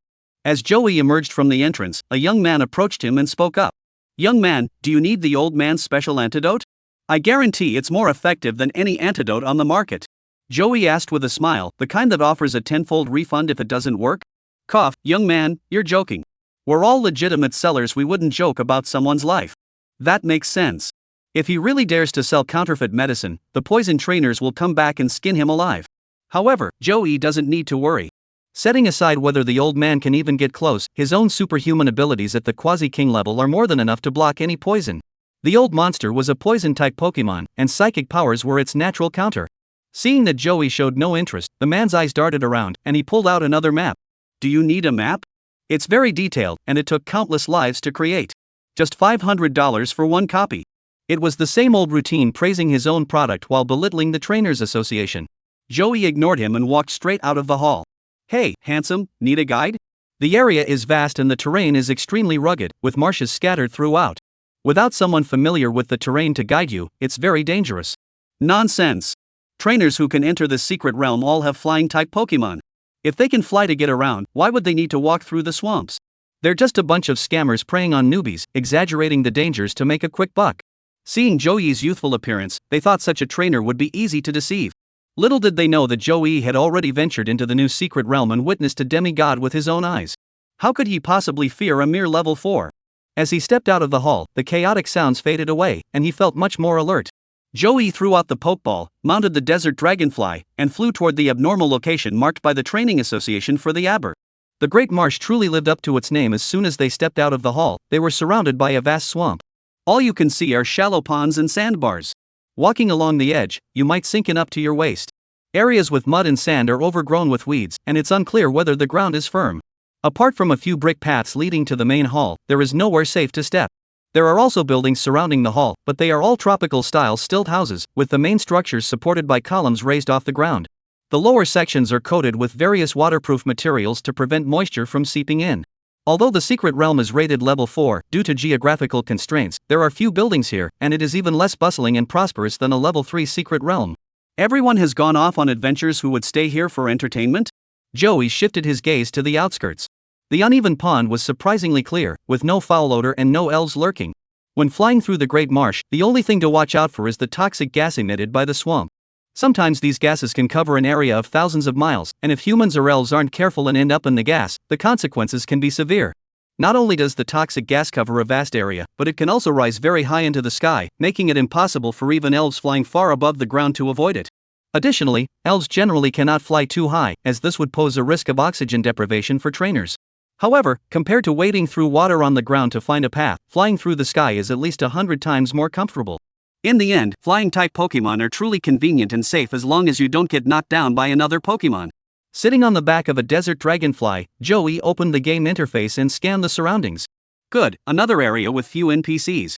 As Joey emerged from the entrance, a young man approached him and spoke up. "Young man, do you need the old man's special antidote? I guarantee it's more effective than any antidote on the market." Joey asked with a smile, "The kind that offers a tenfold refund if it doesn't work?" Cough. "Young man, you're joking. We're all legitimate sellers, we wouldn't joke about someone's life." "That makes sense. If he really dares to sell counterfeit medicine, the poison trainers will come back and skin him alive." However, Joey doesn't need to worry. Setting aside whether the old man can even get close, his own superhuman abilities at the Quasi-King level are more than enough to block any poison. The old monster was a poison-type Pokemon, and psychic powers were its natural counter. Seeing that Joey showed no interest, the man's eyes darted around, and he pulled out another map. "Do you need a map? It's very detailed, and it took countless lives to create. Just $500 for one copy." It was the same old routine, praising his own product while belittling the Trainers Association. Joey ignored him and walked straight out of the hall. "Hey, handsome, need a guide?" The area is vast and the terrain is extremely rugged, with marshes scattered throughout. Without someone familiar with the terrain to guide you, it's very dangerous. Nonsense. Trainers who can enter the secret realm all have flying-type Pokemon. If they can fly to get around, why would they need to walk through the swamps? They're just a bunch of scammers preying on newbies, exaggerating the dangers to make a quick buck. Seeing Joey's youthful appearance, they thought such a trainer would be easy to deceive. Little did they know that Joey had already ventured into the new secret realm and witnessed a demigod with his own eyes. How could he possibly fear a mere level 4? As he stepped out of the hall, the chaotic sounds faded away, and he felt much more alert. Joey threw out the Pokeball, mounted the desert dragonfly, and flew toward the abnormal location marked by the Training Association for the Aber. The Great Marsh truly lived up to its name. As soon as they stepped out of the hall, they were surrounded by a vast swamp. All you can see are shallow ponds and sandbars. Walking along the edge, you might sink in up to your waist. Areas with mud and sand are overgrown with weeds, and it's unclear whether the ground is firm. Apart from a few brick paths leading to the main hall, there is nowhere safe to step. There are also buildings surrounding the hall, but they are all tropical-style stilt houses, with the main structures supported by columns raised off the ground. The lower sections are coated with various waterproof materials to prevent moisture from seeping in. Although the secret realm is rated level 4, due to geographical constraints, there are few buildings here, and it is even less bustling and prosperous than a level 3 secret realm. Everyone has gone off on adventures who would stay here for entertainment? Joey shifted his gaze to the outskirts. The uneven pond was surprisingly clear, with no foul odor and no elves lurking. When flying through the Great Marsh, the only thing to watch out for is the toxic gas emitted by the swamp. Sometimes these gases can cover an area of thousands of miles, and if humans or elves aren't careful and end up in the gas, the consequences can be severe. Not only does the toxic gas cover a vast area, but it can also rise very high into the sky, making it impossible for even elves flying far above the ground to avoid it. Additionally, elves generally cannot fly too high, as this would pose a risk of oxygen deprivation for trainers. However, compared to wading through water on the ground to find a path, flying through the sky is at least 100 times more comfortable. In the end, flying-type Pokemon are truly convenient and safe as long as you don't get knocked down by another Pokemon. Sitting on the back of a desert dragonfly, Joey opened the game interface and scanned the surroundings. Good, another area with few NPCs.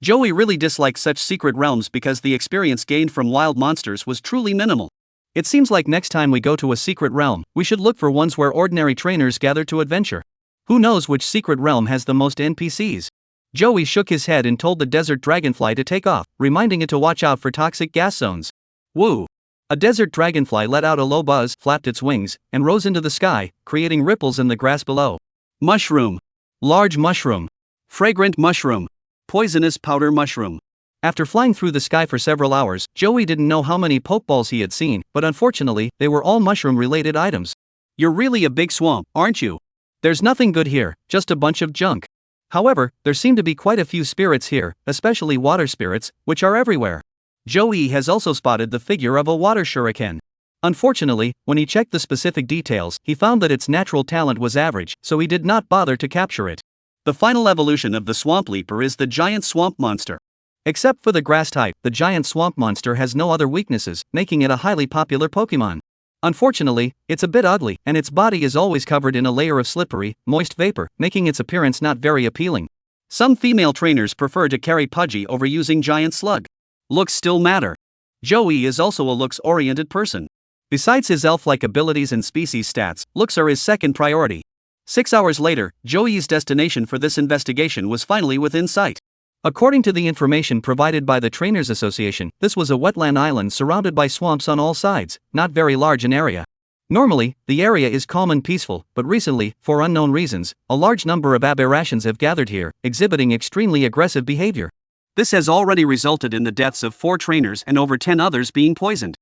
Joey really disliked such secret realms because the experience gained from wild monsters was truly minimal. It seems like next time we go to a secret realm, we should look for ones where ordinary trainers gather to adventure. Who knows which secret realm has the most NPCs? Joey shook his head and told the desert dragonfly to take off, reminding it to watch out for toxic gas zones. Woo! A desert dragonfly let out a low buzz, flapped its wings, and rose into the sky, creating ripples in the grass below. Mushroom. Large mushroom. Fragrant mushroom. Poisonous powder mushroom. After flying through the sky for several hours, Joey didn't know how many Pokeballs he had seen, but unfortunately, they were all mushroom-related items. You're really a big swamp, aren't you? There's nothing good here, just a bunch of junk. However, there seem to be quite a few spirits here, especially water spirits, which are everywhere. Joey has also spotted the figure of a water shuriken. Unfortunately, when he checked the specific details, he found that its natural talent was average, so he did not bother to capture it. The final evolution of the Swamp Leaper is the giant swamp monster. Except for the grass type, the giant swamp monster has no other weaknesses, making it a highly popular Pokemon. Unfortunately, it's a bit ugly, and its body is always covered in a layer of slippery, moist vapor, making its appearance not very appealing. Some female trainers prefer to carry Pudgy over using Giant Slug. Looks still matter. Joey is also a looks-oriented person. Besides his elf-like abilities and species stats, looks are his second priority. 6 hours later, Joey's destination for this investigation was finally within sight. According to the information provided by the Trainers Association, this was a wetland island surrounded by swamps on all sides, not very large in area. Normally, the area is calm and peaceful, but recently, for unknown reasons, a large number of aberrations have gathered here, exhibiting extremely aggressive behavior. This has already resulted in the deaths of 4 trainers and over 10 others being poisoned.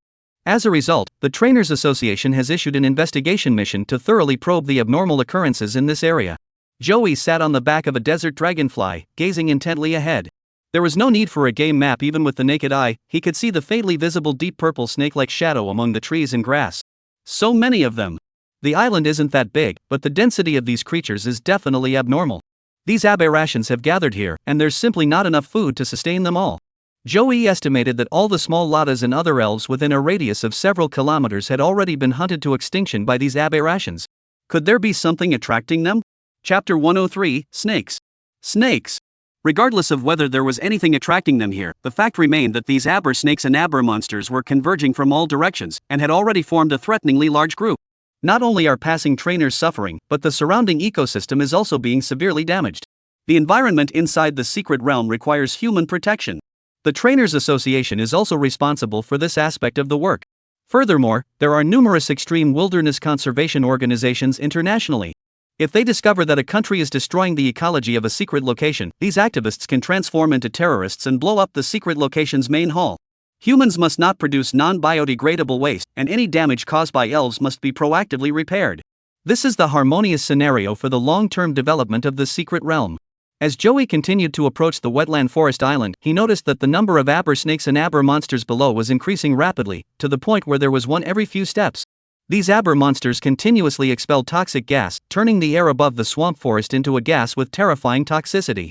As a result, the Trainers Association has issued an investigation mission to thoroughly probe the abnormal occurrences in this area. Joey sat on the back of a desert dragonfly, gazing intently ahead. There was no need for a game map. Even with the naked eye, he could see the faintly visible deep purple snake-like shadow among the trees and grass. So many of them. The island isn't that big, but the density of these creatures is definitely abnormal. These aberrations have gathered here, and there's simply not enough food to sustain them all. Joey estimated that all the small Latas and other elves within a radius of several kilometers had already been hunted to extinction by these aberrations. Could there be something attracting them? Chapter 103, Snakes. Snakes. Regardless of whether there was anything attracting them here, the fact remained that these aber snakes and aber monsters were converging from all directions, and had already formed a threateningly large group. Not only are passing trainers suffering, but the surrounding ecosystem is also being severely damaged. The environment inside the secret realm requires human protection. The Trainers Association is also responsible for this aspect of the work. Furthermore, there are numerous extreme wilderness conservation organizations internationally. If they discover that a country is destroying the ecology of a secret location, these activists can transform into terrorists and blow up the secret location's main hall. Humans must not produce non-biodegradable waste, and any damage caused by elves must be proactively repaired. This is the harmonious scenario for the long-term development of the secret realm. As Joey continued to approach the wetland forest island, he noticed that the number of aber snakes and aber monsters below was increasing rapidly, to the point where there was one every few steps. These aber monsters continuously expel toxic gas, turning the air above the swamp forest into a gas with terrifying toxicity.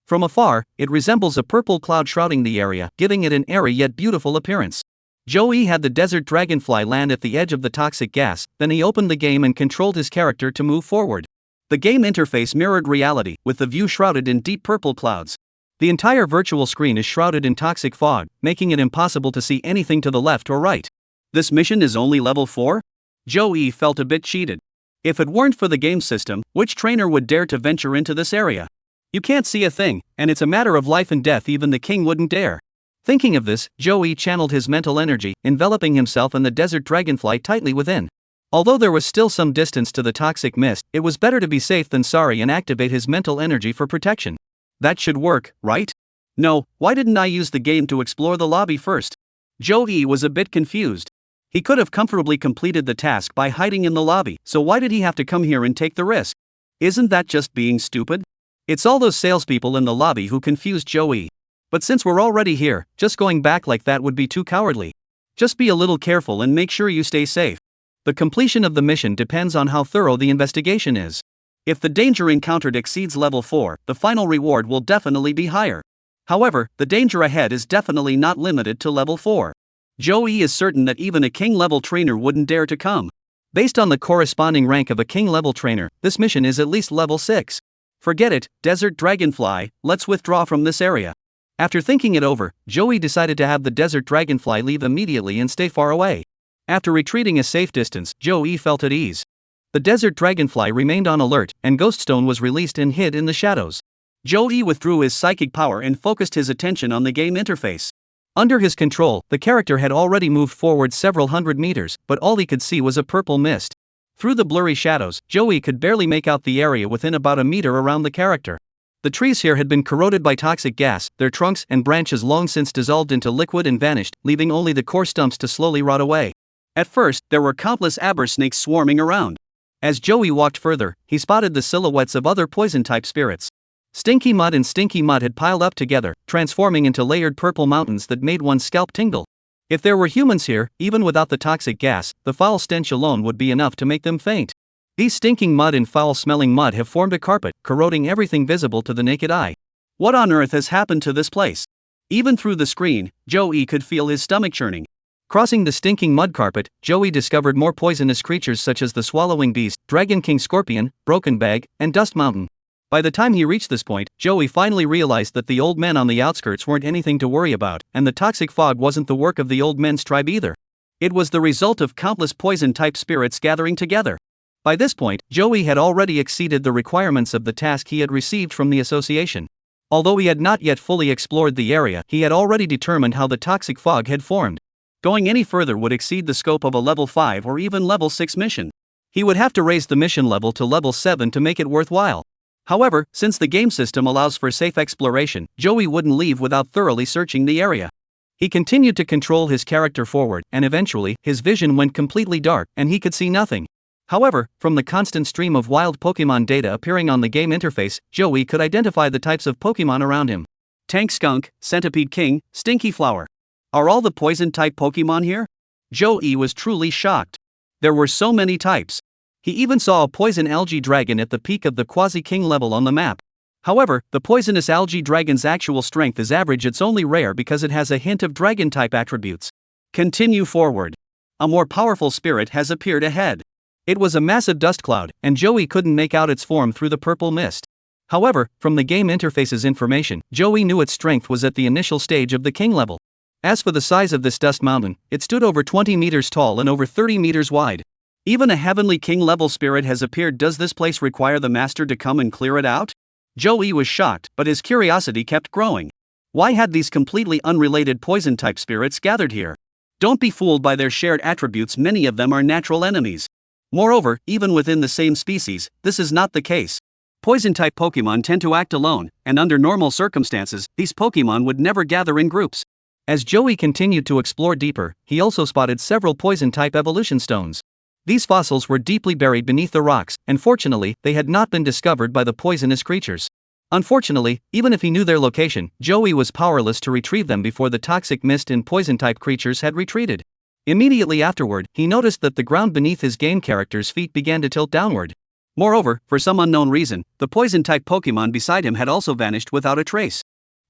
From afar, it resembles a purple cloud shrouding the area, giving it an airy yet beautiful appearance. Joey had the desert dragonfly land at the edge of the toxic gas, then he opened the game and controlled his character to move forward. The game interface mirrored reality, with the view shrouded in deep purple clouds. The entire virtual screen is shrouded in toxic fog, making it impossible to see anything to the left or right. This mission is only level 4? Joey felt a bit cheated. If it weren't for the game system, which trainer would dare to venture into this area? You can't see a thing, and it's a matter of life and death. Even the king wouldn't dare. Thinking of this, Joey channeled his mental energy, enveloping himself and the desert dragonfly tightly within. Although there was still some distance to the toxic mist, it was better to be safe than sorry and activate his mental energy for protection. That should work, right? No, why didn't I use the game to explore the lobby first? Joey was a bit confused. He could have comfortably completed the task by hiding in the lobby, so why did he have to come here and take the risk? Isn't that just being stupid? It's all those salespeople in the lobby who confused Joey. But since we're already here, just going back like that would be too cowardly. Just be a little careful and make sure you stay safe. The completion of the mission depends on how thorough the investigation is. If the danger encountered exceeds level 4, the final reward will definitely be higher. However, the danger ahead is definitely not limited to level 4. Joey is certain that even a king-level trainer wouldn't dare to come. Based on the corresponding rank of a king-level trainer, this mission is at least level 6. Forget it, Desert Dragonfly, let's withdraw from this area. After thinking it over, Joey decided to have the Desert Dragonfly leave immediately and stay far away. After retreating a safe distance, Joey felt at ease. The Desert Dragonfly remained on alert, and Ghoststone was released and hid in the shadows. Joey withdrew his psychic power and focused his attention on the game interface. Under his control, the character had already moved forward several hundred meters, but all he could see was a purple mist. Through the blurry shadows, Joey could barely make out the area within about a meter around the character. The trees here had been corroded by toxic gas, their trunks and branches long since dissolved into liquid and vanished, leaving only the core stumps to slowly rot away. At first, there were countless aber snakes swarming around. As Joey walked further, he spotted the silhouettes of other poison-type spirits. Stinky Mud and Stinky Mud had piled up together, transforming into layered purple mountains that made one's scalp tingle. If there were humans here, even without the toxic gas, the foul stench alone would be enough to make them faint. These stinking mud and foul-smelling mud have formed a carpet, corroding everything visible to the naked eye. What on earth has happened to this place? Even through the screen, Joey could feel his stomach churning. Crossing the stinking mud carpet, Joey discovered more poisonous creatures such as the swallowing beast, dragon king scorpion, broken bag, and dust mountain. By the time he reached this point, Joey finally realized that the old men on the outskirts weren't anything to worry about, and the toxic fog wasn't the work of the old men's tribe either. It was the result of countless poison-type spirits gathering together. By this point, Joey had already exceeded the requirements of the task he had received from the association. Although he had not yet fully explored the area, he had already determined how the toxic fog had formed. Going any further would exceed the scope of a level 5 or even level 6 mission. He would have to raise the mission level to level 7 to make it worthwhile. However, since the game system allows for safe exploration, Joey wouldn't leave without thoroughly searching the area. He continued to control his character forward, and eventually, his vision went completely dark, and he could see nothing. However, from the constant stream of wild Pokemon data appearing on the game interface, Joey could identify the types of Pokemon around him. Tank Skunk, Centipede King, Stinky Flower. Are all the poison-type Pokemon here? Joey was truly shocked. There were so many types. He even saw a poison algae dragon at the peak of the Quasi-King level on the map. However, the poisonous algae dragon's actual strength is average. It's only rare because it has a hint of dragon-type attributes. Continue forward. A more powerful spirit has appeared ahead. It was a massive dust cloud, and Joey couldn't make out its form through the purple mist. However, from the game interface's information, Joey knew its strength was at the initial stage of the king level. As for the size of this dust mountain, it stood over 20 meters tall and over 30 meters wide. Even a heavenly king-level spirit has appeared. Does this place require the master to come and clear it out? Joey was shocked, but his curiosity kept growing. Why had these completely unrelated poison-type spirits gathered here? Don't be fooled by their shared attributes. Many of them are natural enemies. Moreover, even within the same species, this is not the case. Poison-type Pokemon tend to act alone, and under normal circumstances, these Pokemon would never gather in groups. As Joey continued to explore deeper, he also spotted several poison-type evolution stones. These fossils were deeply buried beneath the rocks, and fortunately, they had not been discovered by the poisonous creatures. Unfortunately, even if he knew their location, Joey was powerless to retrieve them before the toxic mist and poison-type creatures had retreated. Immediately afterward, he noticed that the ground beneath his game character's feet began to tilt downward. Moreover, for some unknown reason, the poison-type Pokemon beside him had also vanished without a trace.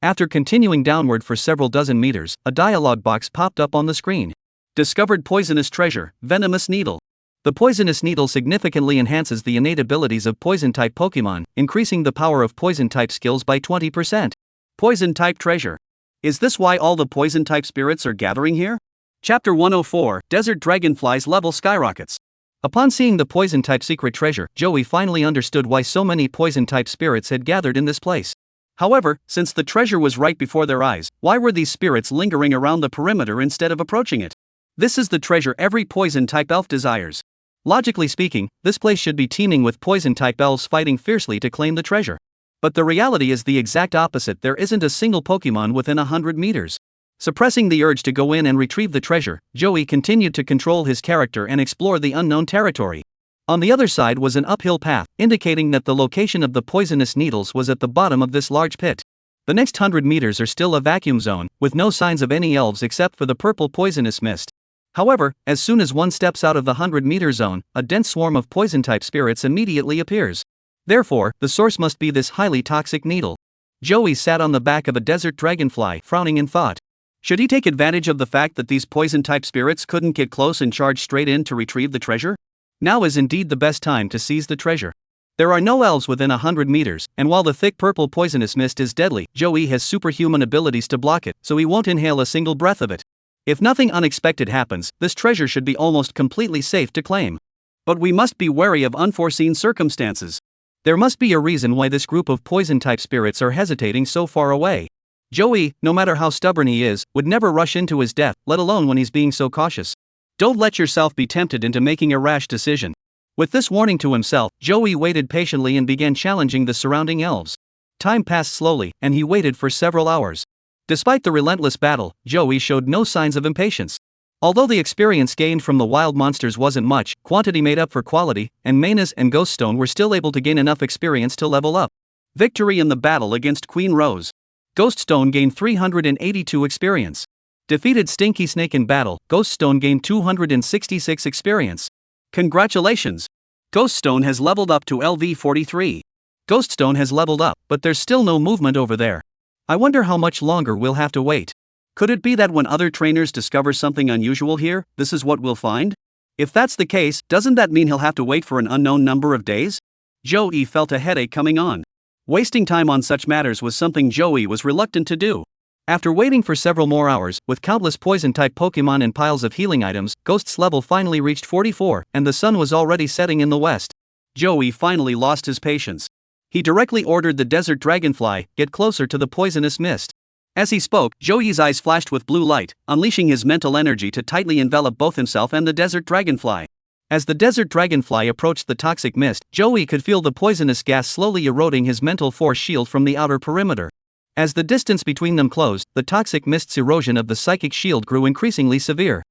After continuing downward for several dozen meters, a dialog box popped up on the screen. Discovered poisonous treasure, venomous needle. The poisonous needle significantly enhances the innate abilities of poison-type Pokemon, increasing the power of poison-type skills by 20%. Poison-type treasure. Is this why all the poison-type spirits are gathering here? Chapter 104, Desert Dragonfly's level skyrockets. Upon seeing the poison-type secret treasure, Joey finally understood why so many poison-type spirits had gathered in this place. However, since the treasure was right before their eyes, why were these spirits lingering around the perimeter instead of approaching it? This is the treasure every poison-type elf desires. Logically speaking, this place should be teeming with poison-type elves fighting fiercely to claim the treasure. But the reality is the exact opposite. There isn't a single Pokemon within 100 meters. Suppressing the urge to go in and retrieve the treasure, Joey continued to control his character and explore the unknown territory. On the other side was an uphill path, indicating that the location of the poisonous needles was at the bottom of this large pit. The next 100 meters are still a vacuum zone, with no signs of any elves except for the purple poisonous mist. However, as soon as one steps out of the 100-meter zone, a dense swarm of poison-type spirits immediately appears. Therefore, the source must be this highly toxic needle. Joey sat on the back of a desert dragonfly, frowning in thought. Should he take advantage of the fact that these poison-type spirits couldn't get close and charge straight in to retrieve the treasure? Now is indeed the best time to seize the treasure. There are no elves within 100 meters, and while the thick purple poisonous mist is deadly, Joey has superhuman abilities to block it, so he won't inhale a single breath of it. If nothing unexpected happens, this treasure should be almost completely safe to claim. But we must be wary of unforeseen circumstances. There must be a reason why this group of poison-type spirits are hesitating so far away. Joey, no matter how stubborn he is, would never rush into his death, let alone when he's being so cautious. Don't let yourself be tempted into making a rash decision. With this warning to himself, Joey waited patiently and began challenging the surrounding elves. Time passed slowly, and he waited for several hours. Despite the relentless battle, Joey showed no signs of impatience. Although the experience gained from the wild monsters wasn't much, quantity made up for quality, and Manas and Ghoststone were still able to gain enough experience to level up. Victory in the battle against Queen Rose. Ghoststone gained 382 experience. Defeated Stinky Snake in battle, Ghost Stone gained 266 experience. Congratulations! Ghost Stone has leveled up to LV 43. Ghost Stone has leveled up, but there's still no movement over there. I wonder how much longer we'll have to wait. Could it be that when other trainers discover something unusual here, this is what we'll find? If that's the case, doesn't that mean he'll have to wait for an unknown number of days? Joey felt a headache coming on. Wasting time on such matters was something Joey was reluctant to do. After waiting for several more hours, with countless poison-type Pokemon and piles of healing items, Ghost's level finally reached 44, and the sun was already setting in the west. Joey finally lost his patience. He directly ordered the desert dragonfly, get closer to the poisonous mist. As he spoke, Joey's eyes flashed with blue light, unleashing his mental energy to tightly envelop both himself and the desert dragonfly. As the desert dragonfly approached the toxic mist, Joey could feel the poisonous gas slowly eroding his mental force shield from the outer perimeter. As the distance between them closed, the toxic mist's erosion of the psychic shield grew increasingly severe.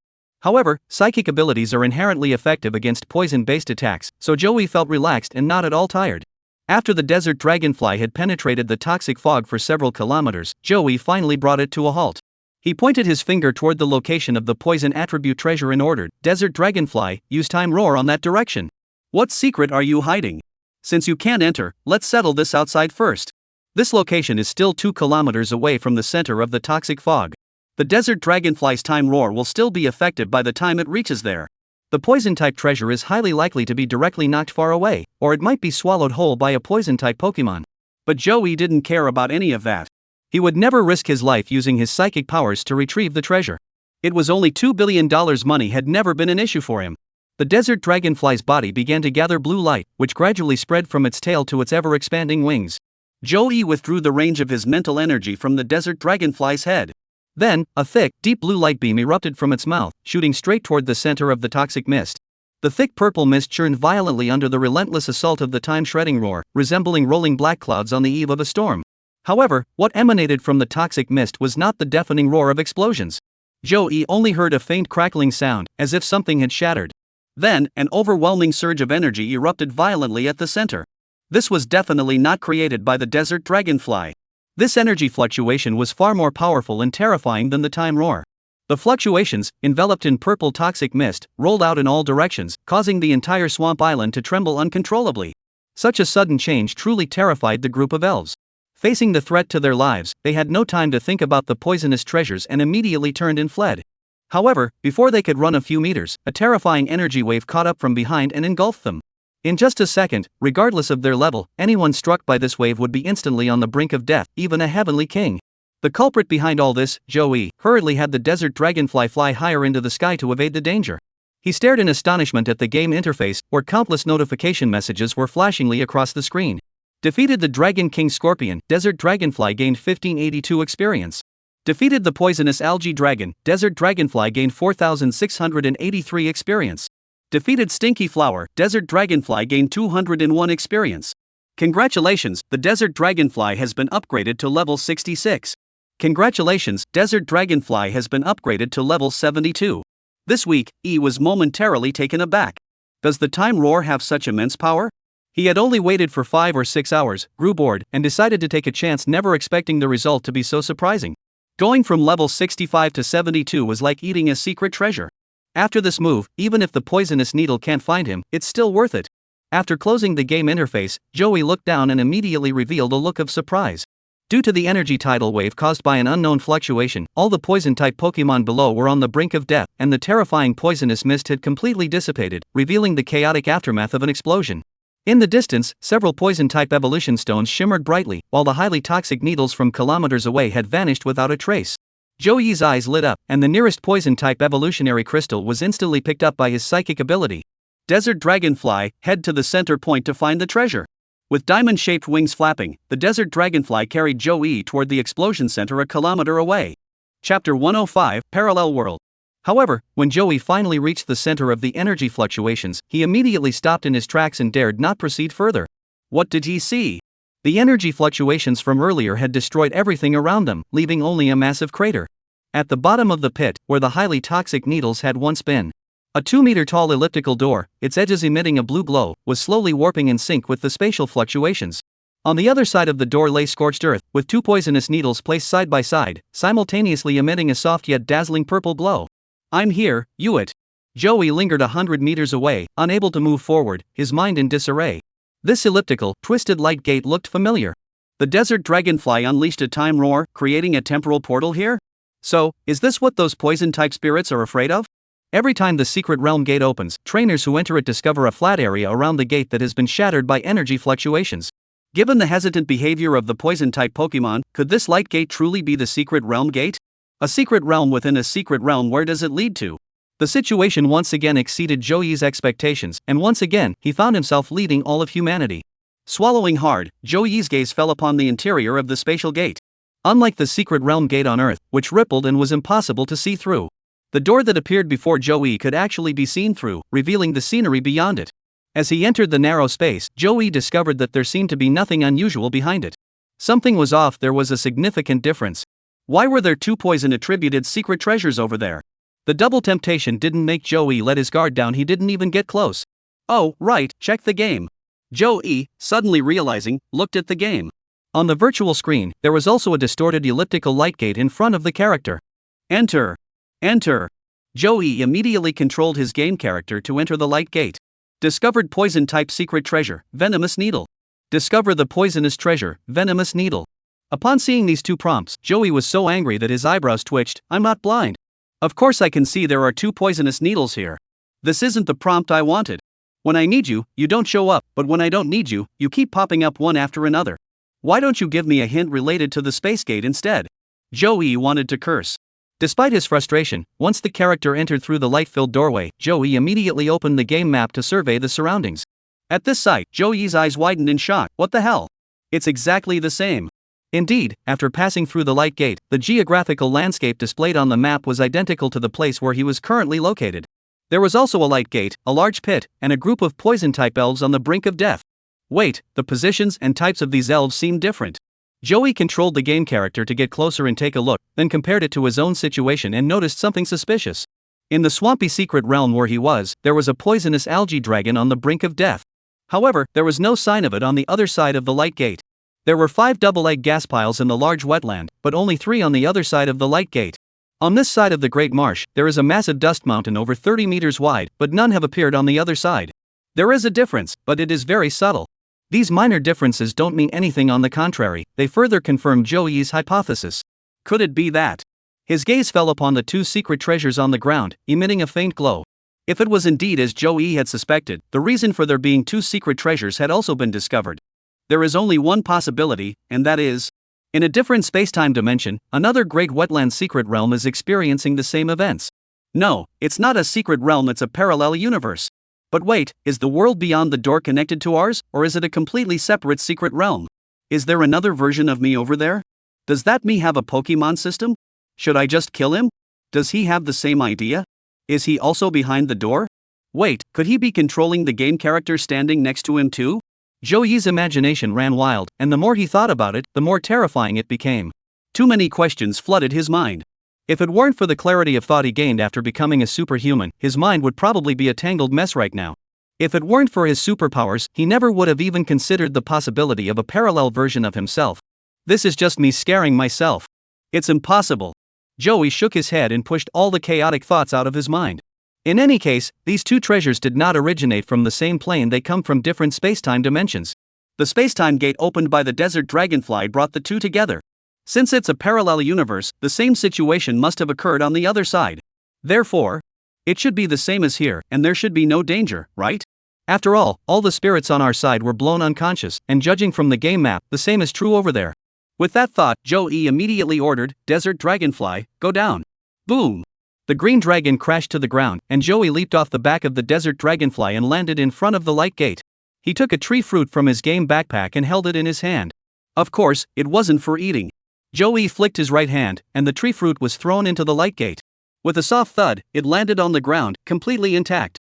However, psychic abilities are inherently effective against poison-based attacks, so Joey felt relaxed and not at all tired. After the desert dragonfly had penetrated the toxic fog for several kilometers, Joey finally brought it to a halt. He pointed his finger toward the location of the poison attribute treasure and ordered, "Desert dragonfly, use time roar on that direction." What secret are you hiding? Since you can't enter, let's settle this outside first. This location is still 2 kilometers away from the center of the toxic fog. The desert dragonfly's time roar will still be effective by the time it reaches there. The poison-type treasure is highly likely to be directly knocked far away, or it might be swallowed whole by a poison-type Pokemon. But Joey didn't care about any of that. He would never risk his life using his psychic powers to retrieve the treasure. It was only $2 billion. Money had never been an issue for him. The desert dragonfly's body began to gather blue light, which gradually spread from its tail to its ever-expanding wings. Joey withdrew the range of his mental energy from the desert dragonfly's head. Then, a thick, deep blue light beam erupted from its mouth, shooting straight toward the center of the toxic mist. The thick purple mist churned violently under the relentless assault of the time-shredding roar, resembling rolling black clouds on the eve of a storm. However, what emanated from the toxic mist was not the deafening roar of explosions. Joey only heard a faint crackling sound, as if something had shattered. Then, an overwhelming surge of energy erupted violently at the center. This was definitely not created by the desert dragonfly. This energy fluctuation was far more powerful and terrifying than the time roar. The fluctuations, enveloped in purple toxic mist, rolled out in all directions, causing the entire swamp island to tremble uncontrollably. Such a sudden change truly terrified the group of elves. Facing the threat to their lives, they had no time to think about the poisonous treasures and immediately turned and fled. However, before they could run a few meters, a terrifying energy wave caught up from behind and engulfed them. In just a second, regardless of their level, anyone struck by this wave would be instantly on the brink of death, even a heavenly king. The culprit behind all this, Joey, hurriedly had the desert dragonfly fly higher into the sky to evade the danger. He stared in astonishment at the game interface, where countless notification messages were flashingly across the screen. Defeated the Dragon King Scorpion, Desert Dragonfly gained 1582 experience. Defeated the poisonous Algae Dragon, Desert Dragonfly gained 4683 experience. Defeated Stinky Flower, Desert Dragonfly gained 201 experience. Congratulations, the Desert Dragonfly has been upgraded to level 66. Congratulations, Desert Dragonfly has been upgraded to level 72. This week, E was momentarily taken aback. Does the time roar have such immense power? He had only waited for 5 or 6 hours, grew bored, and decided to take a chance, never expecting the result to be so surprising. Going from level 65 to 72 was like eating a secret treasure. After this move, even if the poisonous needle can't find him, it's still worth it. After closing the game interface, Joey looked down and immediately revealed a look of surprise. Due to the energy tidal wave caused by an unknown fluctuation, all the poison-type Pokemon below were on the brink of death, and the terrifying poisonous mist had completely dissipated, revealing the chaotic aftermath of an explosion. In the distance, several poison-type evolution stones shimmered brightly, while the highly toxic needles from kilometers away had vanished without a trace. Joey's eyes lit up, and the nearest poison-type evolutionary crystal was instantly picked up by his psychic ability. Desert Dragonfly, head to the center point to find the treasure. With diamond-shaped wings flapping, the Desert Dragonfly carried Joey toward the explosion center a kilometer away. Chapter 105, Parallel World. However, when Joey finally reached the center of the energy fluctuations, he immediately stopped in his tracks and dared not proceed further. What did he see? The energy fluctuations from earlier had destroyed everything around them, leaving only a massive crater. At the bottom of the pit, where the highly toxic needles had once been, a 2-meter-tall elliptical door, its edges emitting a blue glow, was slowly warping in sync with the spatial fluctuations. On the other side of the door lay scorched earth, with two poisonous needles placed side by side, simultaneously emitting a soft yet dazzling purple glow. I'm here, Hewitt. Joey lingered 100 meters away, unable to move forward, his mind in disarray. This elliptical, twisted light gate looked familiar. The desert dragonfly unleashed a time roar, creating a temporal portal here? So, is this what those poison-type spirits are afraid of? Every time the secret realm gate opens, trainers who enter it discover a flat area around the gate that has been shattered by energy fluctuations. Given the hesitant behavior of the poison-type Pokemon, could this light gate truly be the secret realm gate? A secret realm within a secret realm, where does it lead to? The situation once again exceeded Joey's expectations, and once again, he found himself leading all of humanity. Swallowing hard, Joey's gaze fell upon the interior of the spatial gate. Unlike the secret realm gate on Earth, which rippled and was impossible to see through, the door that appeared before Joey could actually be seen through, revealing the scenery beyond it. As he entered the narrow space, Joey discovered that there seemed to be nothing unusual behind it. Something was off, there was a significant difference. Why were there two poison-attributed secret treasures over there? The double temptation didn't make Joey let his guard down, he didn't even get close. Oh, right, check the game. Joey, suddenly realizing, looked at the game. On the virtual screen, there was also a distorted elliptical light gate in front of the character. Enter. Enter. Joey immediately controlled his game character to enter the light gate. Discovered poison-type secret treasure, venomous needle. Discover the poisonous treasure, venomous needle. Upon seeing these two prompts, Joey was so angry that his eyebrows twitched. I'm not blind. Of course I can see there are two poisonous needles here. This isn't the prompt I wanted. When I need you, you don't show up, but when I don't need you, you keep popping up one after another. Why don't you give me a hint related to the space gate instead? Joey wanted to curse. Despite his frustration, once the character entered through the light-filled doorway, Joey immediately opened the game map to survey the surroundings. At this sight, Joey's eyes widened in shock. What the hell? It's exactly the same. Indeed, after passing through the light gate, the geographical landscape displayed on the map was identical to the place where he was currently located. There was also a light gate, a large pit, and a group of poison-type elves on the brink of death. Wait, the positions and types of these elves seemed different. Joey controlled the game character to get closer and take a look, then compared it to his own situation and noticed something suspicious. In the swampy secret realm where he was, there was a poisonous algae dragon on the brink of death. However, there was no sign of it on the other side of the light gate. There were 5 double-egg gas piles in the large wetland, but only 3 on the other side of the light gate. On this side of the Great Marsh, there is a massive dust mountain over 30 meters wide, but none have appeared on the other side. There is a difference, but it is very subtle. These minor differences don't mean anything, on the contrary, they further confirm Joey's hypothesis. Could it be that? His gaze fell upon the 2 secret treasures on the ground, emitting a faint glow. If it was indeed as Joey had suspected, the reason for there being 2 secret treasures had also been discovered. There is only one possibility, and that is, in a different space-time dimension, another great wetland secret realm is experiencing the same events. No, it's not a secret realm, it's a parallel universe. But wait, is the world beyond the door connected to ours, or is it a completely separate secret realm? Is there another version of me over there? Does that me have a Pokemon system? Should I just kill him? Does he have the same idea? Is he also behind the door? Wait, could he be controlling the game character standing next to him too? Joey's imagination ran wild, and the more he thought about it, the more terrifying it became. Too many questions flooded his mind. If it weren't for the clarity of thought he gained after becoming a superhuman, his mind would probably be a tangled mess right now. If it weren't for his superpowers, he never would have even considered the possibility of a parallel version of himself. This is just me scaring myself. It's impossible. Joey shook his head and pushed all the chaotic thoughts out of his mind. In any case, these 2 treasures did not originate from the same plane, they come from different space-time dimensions. The space-time gate opened by the desert dragonfly brought the 2 together. Since it's a parallel universe, the same situation must have occurred on the other side. Therefore, it should be the same as here, and there should be no danger, right? After all the spirits on our side were blown unconscious, and judging from the game map, the same is true over there. With that thought, Joey immediately ordered, Desert Dragonfly, go down. Boom! The green dragon crashed to the ground, and Joey leaped off the back of the desert dragonfly and landed in front of the light gate. He took a tree fruit from his game backpack and held it in his hand. Of course, it wasn't for eating. Joey flicked his right hand, and the tree fruit was thrown into the light gate. With a soft thud, it landed on the ground, completely intact.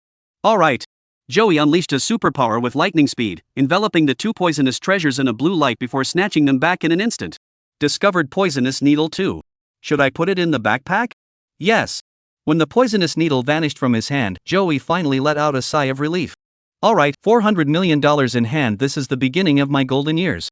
Alright. Joey unleashed a superpower with lightning speed, enveloping the 2 poisonous treasures in a blue light before snatching them back in an instant. Discovered poisonous needle 2. Should I put it in the backpack? Yes. When the poisonous needle vanished from his hand, Joey finally let out a sigh of relief. Alright, $400 million in hand, this is the beginning of my golden years.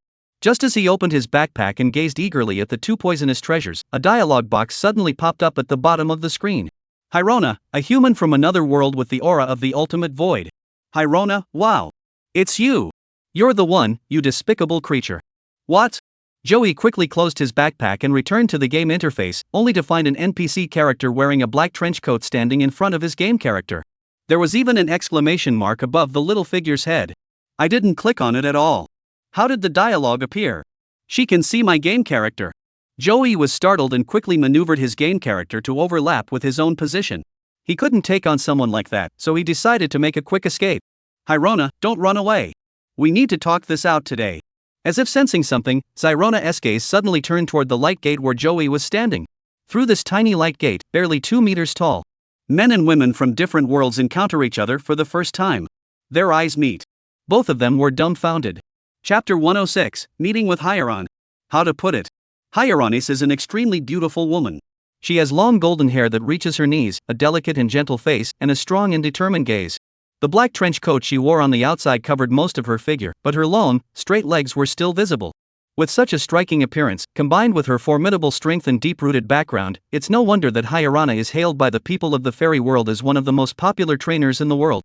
Just as he opened his backpack and gazed eagerly at the two poisonous treasures, a dialogue box suddenly popped up at the bottom of the screen. Hirona, a human from another world with the aura of the ultimate void. Hirona, wow. It's you. You're the one, you despicable creature. What? Joey quickly closed his backpack and returned to the game interface, only to find an NPC character wearing a black trench coat standing in front of his game character. There was even an exclamation mark above the little figure's head. I didn't click on it at all. How did the dialogue appear? She can see my game character. Joey was startled and quickly maneuvered his game character to overlap with his own position. He couldn't take on someone like that, so he decided to make a quick escape. Hirona, don't run away. We need to talk this out today. As if sensing something, Hirona's gaze suddenly turned toward the light gate where Joey was standing. Through this tiny light gate, barely 2 meters tall, men and women from different worlds encounter each other for the first time. Their eyes meet. Both of them were dumbfounded. Chapter 106, Meeting with Hiron. How to put it? Hironis is an extremely beautiful woman. She has long golden hair that reaches her knees, a delicate and gentle face, and a strong and determined gaze. The black trench coat she wore on the outside covered most of her figure, but her long, straight legs were still visible. With such a striking appearance, combined with her formidable strength and deep-rooted background, it's no wonder that Hirona is hailed by the people of the fairy world as one of the most popular trainers in the world.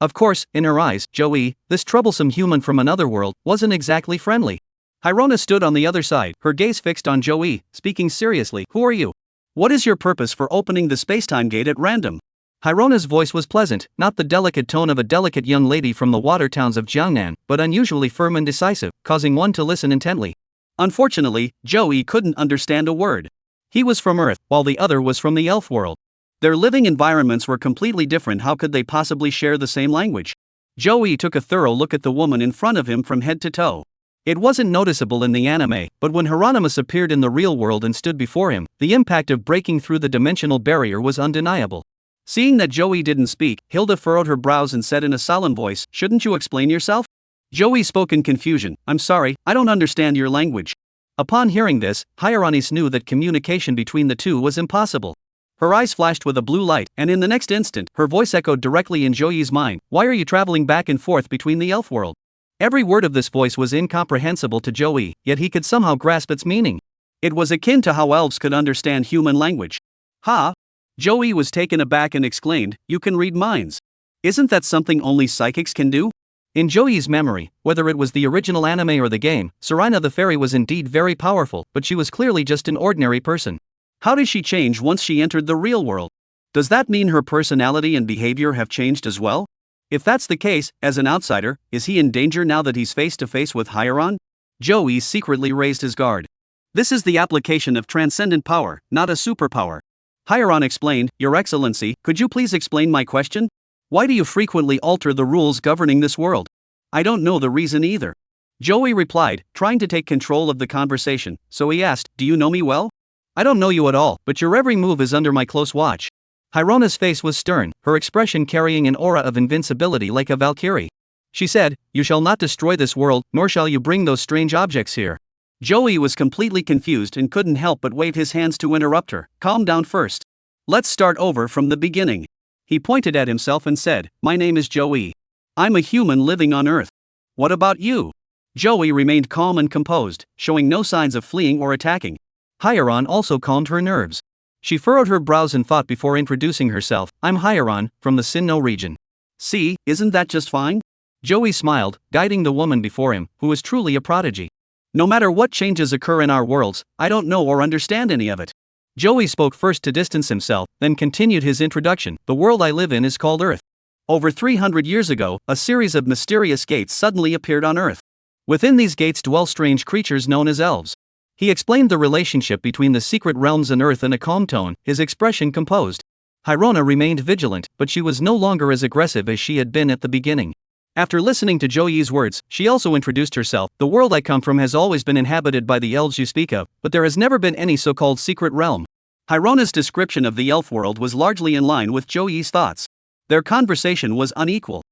Of course, in her eyes, Joey, this troublesome human from another world, wasn't exactly friendly. Hirona stood on the other side, her gaze fixed on Joey, speaking seriously. Who are you? What is your purpose for opening the spacetime gate at random? Hirona's voice was pleasant, not the delicate tone of a delicate young lady from the water towns of Jiangnan, but unusually firm and decisive, causing one to listen intently. Unfortunately, Joey couldn't understand a word. He was from Earth, while the other was from the elf world. Their living environments were completely different. How could they possibly share the same language? Joey took a thorough look at the woman in front of him from head to toe. It wasn't noticeable in the anime, but when Hieronymus appeared in the real world and stood before him, the impact of breaking through the dimensional barrier was undeniable. Seeing that Joey didn't speak, Hilda furrowed her brows and said in a solemn voice, "Shouldn't you explain yourself?" Joey spoke in confusion. "I'm sorry, I don't understand your language." Upon hearing this, Hieronymus knew that communication between the two was impossible. Her eyes flashed with a blue light, and in the next instant, her voice echoed directly in Joey's mind. "Why are you traveling back and forth between the elf world?" Every word of this voice was incomprehensible to Joey, yet he could somehow grasp its meaning. It was akin to how elves could understand human language. "Ha!" Joey was taken aback and exclaimed, "You can read minds. Isn't that something only psychics can do?" In Joey's memory, whether it was the original anime or the game, Serena the fairy was indeed very powerful, but she was clearly just an ordinary person. How did she change once she entered the real world? Does that mean her personality and behavior have changed as well? If that's the case, as an outsider, is he in danger now that he's face to face with Hiron? Joey secretly raised his guard. "This is the application of transcendent power, not a superpower." Hiron explained, "Your Excellency, could you please explain my question? Why do you frequently alter the rules governing this world?" "I don't know the reason either." Joey replied, trying to take control of the conversation, so he asked, "Do you know me well?" "I don't know you at all, but your every move is under my close watch." Hirona's face was stern, her expression carrying an aura of invincibility like a valkyrie. She said, "You shall not destroy this world, nor shall you bring those strange objects here." Joey was completely confused and couldn't help but wave his hands to interrupt her. "Calm down first. Let's start over from the beginning." He pointed at himself and said, "My name is Joey. I'm a human living on Earth. What about you?" Joey remained calm and composed, showing no signs of fleeing or attacking. Hiron also calmed her nerves. She furrowed her brows in thought before introducing herself. "I'm Hiron, from the Sinnoh region." "See, isn't that just fine?" Joey smiled, guiding the woman before him, who was truly a prodigy. "No matter what changes occur in our worlds, I don't know or understand any of it." Joey spoke first to distance himself, then continued his introduction. "The world I live in is called Earth. Over 300 years ago, a series of mysterious gates suddenly appeared on Earth. Within these gates dwell strange creatures known as elves." He explained the relationship between the secret realms and Earth in a calm tone, his expression composed. Hirona remained vigilant, but she was no longer as aggressive as she had been at the beginning. After listening to Joey's words, she also introduced herself. "The world I come from has always been inhabited by the elves you speak of, but there has never been any so-called secret realm." Hirona's description of the elf world was largely in line with Joey's thoughts. Their conversation was unequal.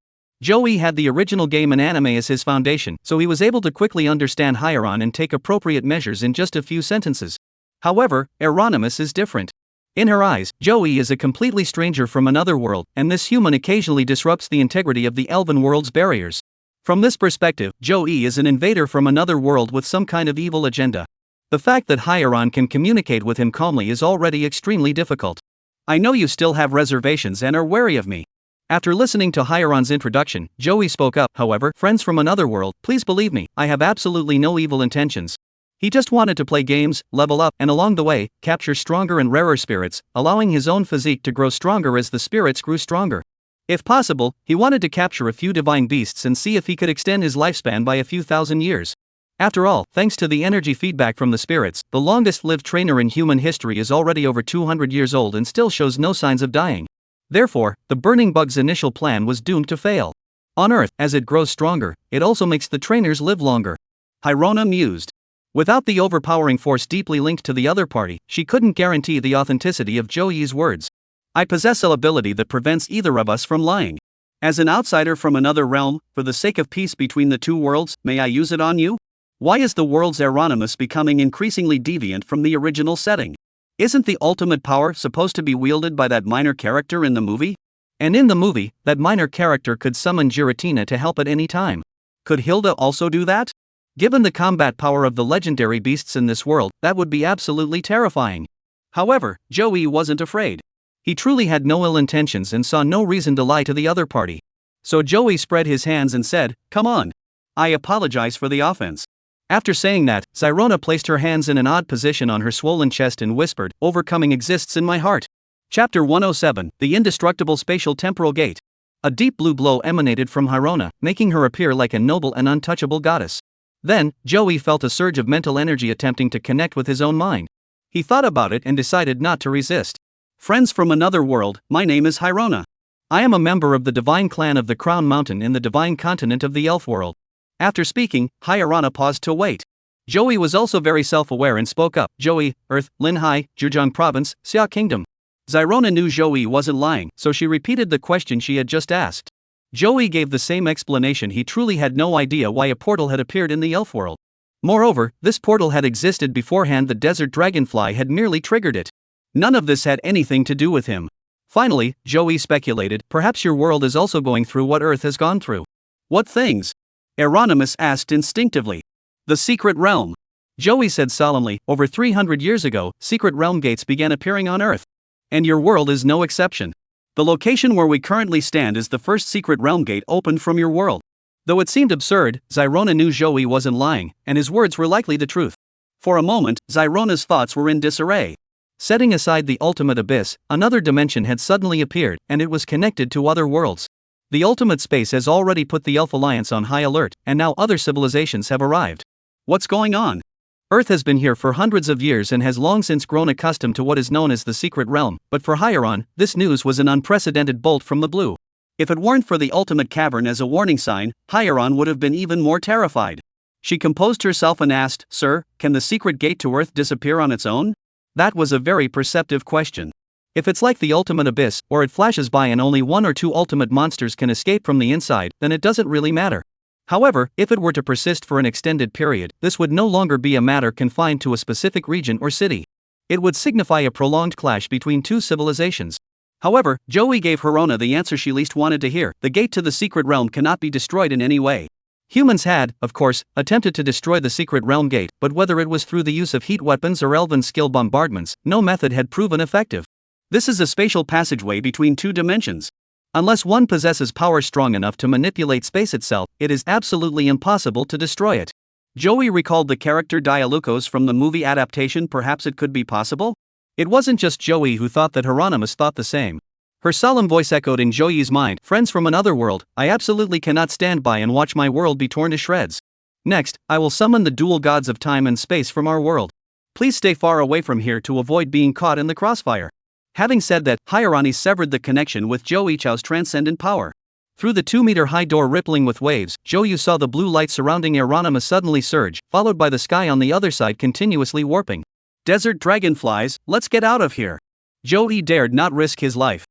Joey had the original game and anime as his foundation, so he was able to quickly understand Hiron and take appropriate measures in just a few sentences. However, Hieronymus is different. In her eyes, Joey is a completely stranger from another world, and this human occasionally disrupts the integrity of the elven world's barriers. From this perspective, Joey is an invader from another world with some kind of evil agenda. The fact that Hyaron can communicate with him calmly is already extremely difficult. I know you still have reservations and are wary of me. After listening to Hyaron's introduction, Joey spoke up. However, friends from another world, please believe me, I have absolutely no evil intentions. He just wanted to play games, level up, and along the way, capture stronger and rarer spirits, allowing his own physique to grow stronger as the spirits grew stronger. If possible, he wanted to capture a few divine beasts and see if he could extend his lifespan by a few thousand years. After all, thanks to the energy feedback from the spirits, the longest-lived trainer in human history is already over 200 years old and still shows no signs of dying. Therefore, the Burning Bug's initial plan was doomed to fail. On Earth, as it grows stronger, it also makes the trainers live longer. Hyrona mused. Without the overpowering force deeply linked to the other party, she couldn't guarantee the authenticity of Joey's words. I possess an ability that prevents either of us from lying. As an outsider from another realm, for the sake of peace between the two worlds, may I use it on you? Why is the world's Euronymous becoming increasingly deviant from the original setting? Isn't the ultimate power supposed to be wielded by that minor character in the movie? And in the movie, that minor character could summon Giratina to help at any time. Could Hilda also do that? Given the combat power of the legendary beasts in this world, that would be absolutely terrifying. However, Joey wasn't afraid. He truly had no ill intentions and saw no reason to lie to the other party. So Joey spread his hands and said, "Come on. I apologize for the offense." After saying that, Zyrona placed her hands in an odd position on her swollen chest and whispered, "Overcoming exists in my heart." Chapter 107, The Indestructible Spatial Temporal Gate. A deep blue glow emanated from Hyrona, making her appear like a noble and untouchable goddess. Then, Joey felt a surge of mental energy attempting to connect with his own mind. He thought about it and decided not to resist. Friends from another world, my name is Hyrona. I am a member of the Divine Clan of the Crown Mountain in the Divine Continent of the Elf World. After speaking, Hyrona paused to wait. Joey was also very self-aware and spoke up. Joey, Earth, Linhai, Zhejiang Province, Xia Kingdom. Zyrona knew Joey wasn't lying, so she repeated the question she had just asked. Joey gave the same explanation. He truly had no idea why a portal had appeared in the Elf World. Moreover, this portal had existed beforehand. The desert dragonfly had merely triggered it. None of this had anything to do with him. Finally, Joey speculated, perhaps your world is also going through what Earth has gone through. What things? Euronymous asked instinctively. The secret realm. Joey said solemnly, over 300 years ago, secret realm gates began appearing on Earth. And your world is no exception. The location where we currently stand is the first secret realm gate opened from your world. Though it seemed absurd, Zyrona knew Joey wasn't lying, and his words were likely the truth. For a moment, Zyrona's thoughts were in disarray. Setting aside the ultimate abyss, another dimension had suddenly appeared, and it was connected to other worlds. The ultimate space has already put the Elf Alliance on high alert, and now other civilizations have arrived. What's going on? Earth has been here for hundreds of years and has long since grown accustomed to what is known as the secret realm, but for Hyaron, this news was an unprecedented bolt from the blue. If it weren't for the ultimate cavern as a warning sign, Hyaron would have been even more terrified. She composed herself and asked, "Sir, can the secret gate to Earth disappear on its own?" That was a very perceptive question. If it's like the ultimate abyss, or it flashes by and only one or two ultimate monsters can escape from the inside, then it doesn't really matter. However, if it were to persist for an extended period, this would no longer be a matter confined to a specific region or city. It would signify a prolonged clash between two civilizations. However, Joey gave Hyrona the answer she least wanted to hear. The gate to the secret realm cannot be destroyed in any way. Humans had, of course, attempted to destroy the secret realm gate, but whether it was through the use of heat weapons or elven skill bombardments, no method had proven effective. This is a spatial passageway between two dimensions. Unless one possesses power strong enough to manipulate space itself, it is absolutely impossible to destroy it. Joey recalled the character Dialukos from the movie adaptation. Perhaps it could be possible? It wasn't just Joey who thought that Hieronymus thought the same. Her solemn voice echoed in Joey's mind, "Friends from another world, I absolutely cannot stand by and watch my world be torn to shreds. Next, I will summon the dual gods of time and space from our world. Please stay far away from here to avoid being caught in the crossfire." Having said that, Hieronymus severed the connection with Joey Chow's transcendent power. Through the 2-meter-high door rippling with waves, Joey saw the blue light surrounding Hieronymus suddenly surge, followed by the sky on the other side continuously warping. Desert dragonflies, let's get out of here. Joey dared not risk his life.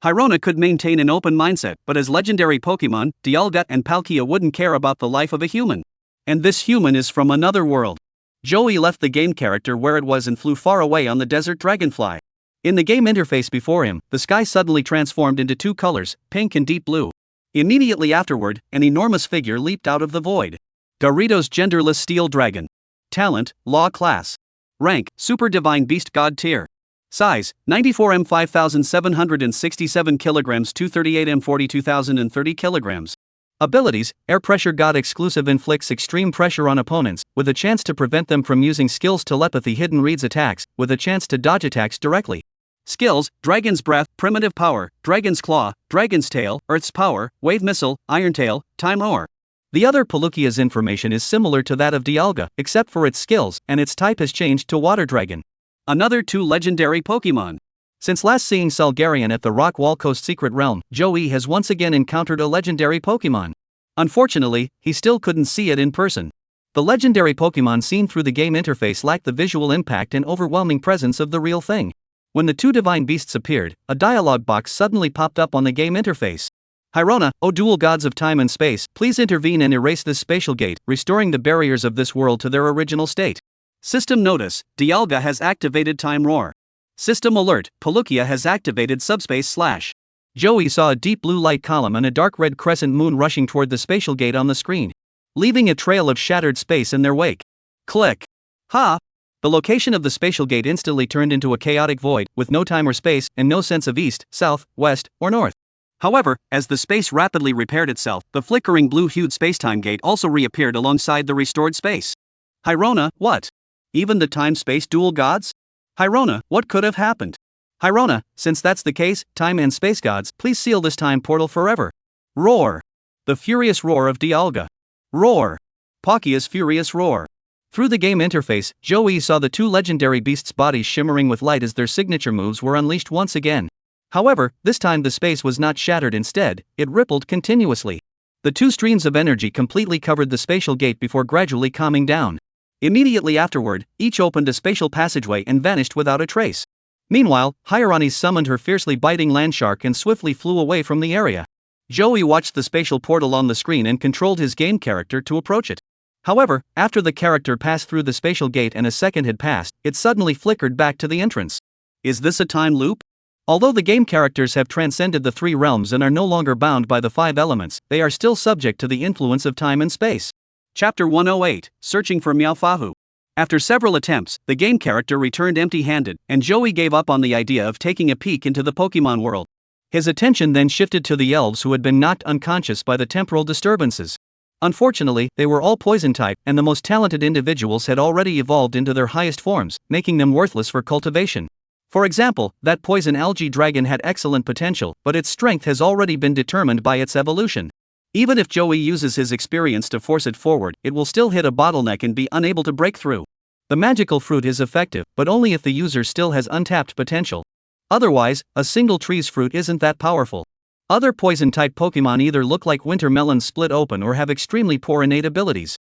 Hyrona could maintain an open mindset, but as legendary Pokemon, Dialga and Palkia wouldn't care about the life of a human. And this human is from another world. Joey left the game character where it was and flew far away on the desert dragonfly. In the game interface before him, the sky suddenly transformed into two colors, pink and deep blue. Immediately afterward, an enormous figure leaped out of the void. Garrido's genderless steel dragon. Talent, Law class. Rank, Super Divine Beast God tier. Size, 94 m 5,767 kg 238 m 42,030 kg. Abilities, Air Pressure God exclusive inflicts extreme pressure on opponents, with a chance to prevent them from using skills. Telepathy hidden reads attacks, with a chance to dodge attacks directly. Skills, Dragon's Breath, Primitive Power, Dragon's Claw, Dragon's Tail, Earth's Power, Wave Missile, Iron Tail, Time Ore. The other Palutia's information is similar to that of Dialga, except for its skills, and its type has changed to Water Dragon. Another 2 legendary Pokemon. Since last seeing Salgarian at the Rock Wall Coast Secret Realm, Joey has once again encountered a legendary Pokemon. Unfortunately, he still couldn't see it in person. The legendary Pokemon seen through the game interface lacked the visual impact and overwhelming presence of the real thing. When the 2 divine beasts appeared, a dialogue box suddenly popped up on the game interface. Hyrona, O dual gods of time and space, please intervene and erase this spatial gate, restoring the barriers of this world to their original state. System notice, Dialga has activated Time Roar. System alert, Palkia has activated Subspace /. Joey saw a deep blue light column and a dark red crescent moon rushing toward the spatial gate on the screen, leaving a trail of shattered space in their wake. Click. Ha! The location of the spatial gate instantly turned into a chaotic void, with no time or space, and no sense of east, south, west, or north. However, as the space rapidly repaired itself, the flickering blue-hued spacetime gate also reappeared alongside the restored space. Hyrona, what? Even the time-space dual gods? Hyrona, what could have happened? Hyrona, since that's the case, time and space gods, please seal this time portal forever. Roar. The furious roar of Dialga. Roar. Palkia's furious roar. Through the game interface, Joey saw the 2 legendary beasts' bodies shimmering with light as their signature moves were unleashed once again. However, this time the space was not shattered, instead, it rippled continuously. The 2 streams of energy completely covered the spatial gate before gradually calming down. Immediately afterward, each opened a spatial passageway and vanished without a trace. Meanwhile, Hieronymus summoned her fiercely biting landshark and swiftly flew away from the area. Joey watched the spatial portal on the screen and controlled his game character to approach it. However, after the character passed through the spatial gate and a second had passed, it suddenly flickered back to the entrance. Is this a time loop? Although the game characters have transcended the 3 realms and are no longer bound by the 5 elements, they are still subject to the influence of time and space. Chapter 108, Searching for Meowfahu. After several attempts, the game character returned empty-handed, and Joey gave up on the idea of taking a peek into the Pokemon world. His attention then shifted to the elves who had been knocked unconscious by the temporal disturbances. Unfortunately, they were all poison-type, and the most talented individuals had already evolved into their highest forms, making them worthless for cultivation. For example, that poison algae dragon had excellent potential, but its strength has already been determined by its evolution. Even if Joey uses his experience to force it forward, it will still hit a bottleneck and be unable to break through. The magical fruit is effective, but only if the user still has untapped potential. Otherwise, a single tree's fruit isn't that powerful. Other poison-type Pokemon either look like winter melons split open or have extremely poor innate abilities.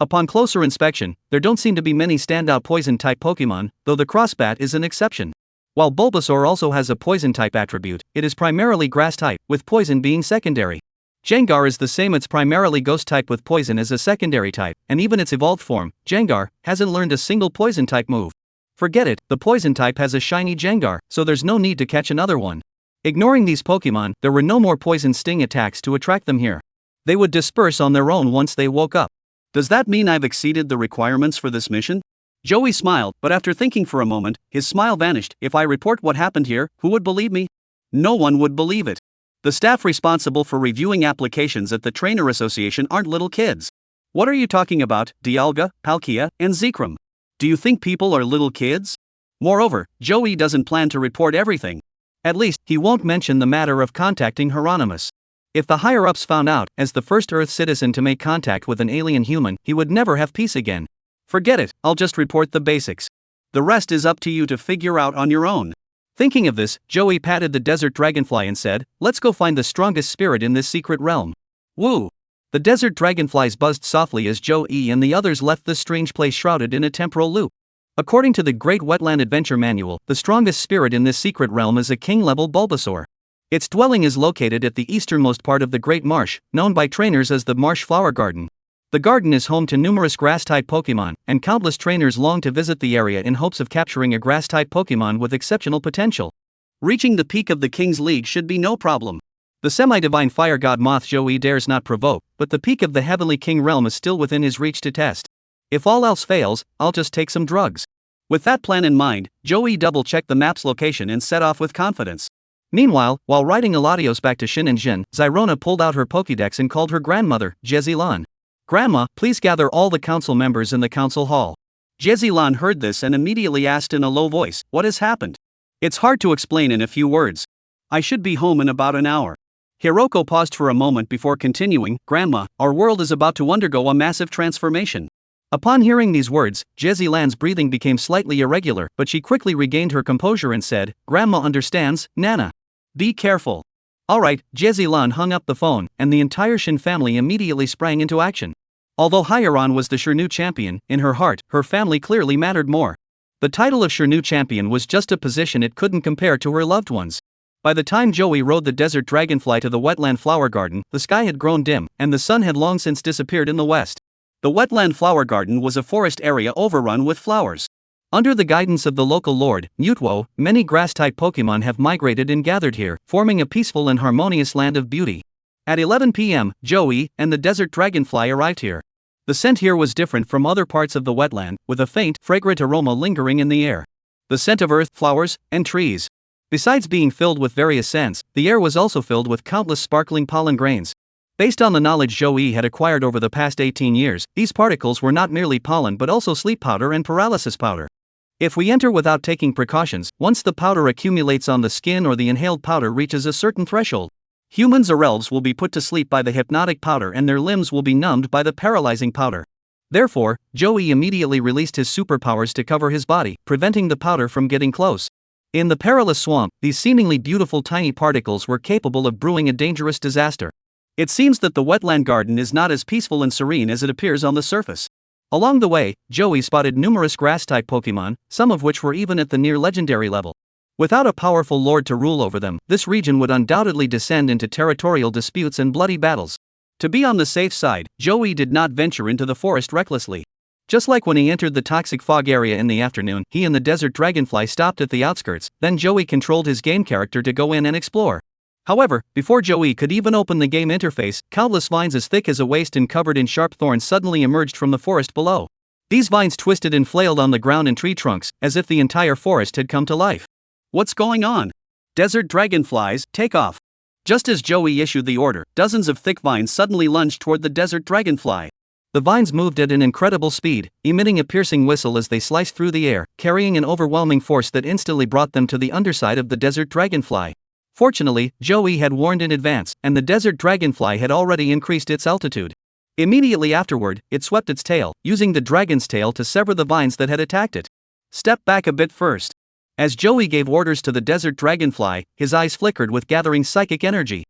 Upon closer inspection, there don't seem to be many standout poison-type Pokemon, though the Crossbat is an exception. While Bulbasaur also has a poison-type attribute, it is primarily grass-type, with poison being secondary. Gengar is the same, it's primarily ghost-type with poison as a secondary type, and even its evolved form, Gengar, hasn't learned a single poison-type move. Forget it, the poison-type has a shiny Gengar, so there's no need to catch another one. Ignoring these Pokemon, there were no more poison sting attacks to attract them here. They would disperse on their own once they woke up. Does that mean I've exceeded the requirements for this mission? Joey smiled, but after thinking for a moment, his smile vanished. If I report what happened here, who would believe me? No one would believe it. The staff responsible for reviewing applications at the Trainer Association aren't little kids. What are you talking about, Dialga, Palkia, and Zekrom? Do you think people are little kids? Moreover, Joey doesn't plan to report everything. At least, he won't mention the matter of contacting Hieronymus. If the higher-ups found out, as the first Earth citizen to make contact with an alien human, he would never have peace again. Forget it, I'll just report the basics. The rest is up to you to figure out on your own. Thinking of this, Joey patted the desert dragonfly and said, let's go find the strongest spirit in this secret realm. Woo! The desert dragonflies buzzed softly as Joey and the others left the strange place shrouded in a temporal loop. According to the Great Wetland Adventure Manual, the strongest spirit in this secret realm is a king-level Bulbasaur. Its dwelling is located at the easternmost part of the Great Marsh, known by trainers as the Marsh Flower Garden. The garden is home to numerous grass-type Pokemon, and countless trainers long to visit the area in hopes of capturing a grass-type Pokemon with exceptional potential. Reaching the peak of the King's League should be no problem. The semi-divine fire god moth Joey dares not provoke, but the peak of the heavenly king realm is still within his reach to test. If all else fails, I'll just take some drugs. With that plan in mind, Joey double-checked the map's location and set off with confidence. Meanwhile, while riding Eladios back to Shin and Jin, Zyrona pulled out her Pokédex and called her grandmother, Jezilan. "Grandma, please gather all the council members in the council hall." Jezilan heard this and immediately asked in a low voice, "What has happened?" "It's hard to explain in a few words. I should be home in about an hour." Hiroko paused for a moment before continuing, "Grandma, our world is about to undergo a massive transformation." Upon hearing these words, Jezilan's breathing became slightly irregular, but she quickly regained her composure and said, "Grandma understands, Nana. Be careful." Alright, Jezilan hung up the phone, and the entire Shin family immediately sprang into action. Although Hyaron was the Shirnu champion, in her heart, her family clearly mattered more. The title of Shirnu champion was just a position it couldn't compare to her loved ones. By the time Joey rode the desert dragonfly to the wetland flower garden, the sky had grown dim, and the sun had long since disappeared in the west. The wetland flower garden was a forest area overrun with flowers. Under the guidance of the local lord, Mutwo, many grass-type Pokemon have migrated and gathered here, forming a peaceful and harmonious land of beauty. At 11 p.m., Joey and the desert dragonfly arrived here. The scent here was different from other parts of the wetland, with a faint, fragrant aroma lingering in the air. The scent of earth, flowers, and trees. Besides being filled with various scents, the air was also filled with countless sparkling pollen grains. Based on the knowledge Joey had acquired over the past 18 years, these particles were not merely pollen but also sleep powder and paralysis powder. If we enter without taking precautions, once the powder accumulates on the skin or the inhaled powder reaches a certain threshold, humans or elves will be put to sleep by the hypnotic powder and their limbs will be numbed by the paralyzing powder. Therefore, Joey immediately released his superpowers to cover his body, preventing the powder from getting close. In the perilous swamp, these seemingly beautiful tiny particles were capable of brewing a dangerous disaster. It seems that the wetland garden is not as peaceful and serene as it appears on the surface. Along the way, Joey spotted numerous grass-type Pokemon, some of which were even at the near-legendary level. Without a powerful lord to rule over them, this region would undoubtedly descend into territorial disputes and bloody battles. To be on the safe side, Joey did not venture into the forest recklessly. Just like when he entered the toxic fog area in the afternoon, he and the desert dragonfly stopped at the outskirts, then Joey controlled his game character to go in and explore. However, before Joey could even open the game interface, countless vines as thick as a waist and covered in sharp thorns suddenly emerged from the forest below. These vines twisted and flailed on the ground and tree trunks, as if the entire forest had come to life. What's going on? Desert dragonflies, take off. Just as Joey issued the order, dozens of thick vines suddenly lunged toward the desert dragonfly. The vines moved at an incredible speed, emitting a piercing whistle as they sliced through the air, carrying an overwhelming force that instantly brought them to the underside of the desert dragonfly. Fortunately, Joey had warned in advance, and the desert dragonfly had already increased its altitude. Immediately afterward, it swept its tail, using the dragon's tail to sever the vines that had attacked it. "Step back a bit first." As Joey gave orders to the desert dragonfly, his eyes flickered with gathering psychic energy.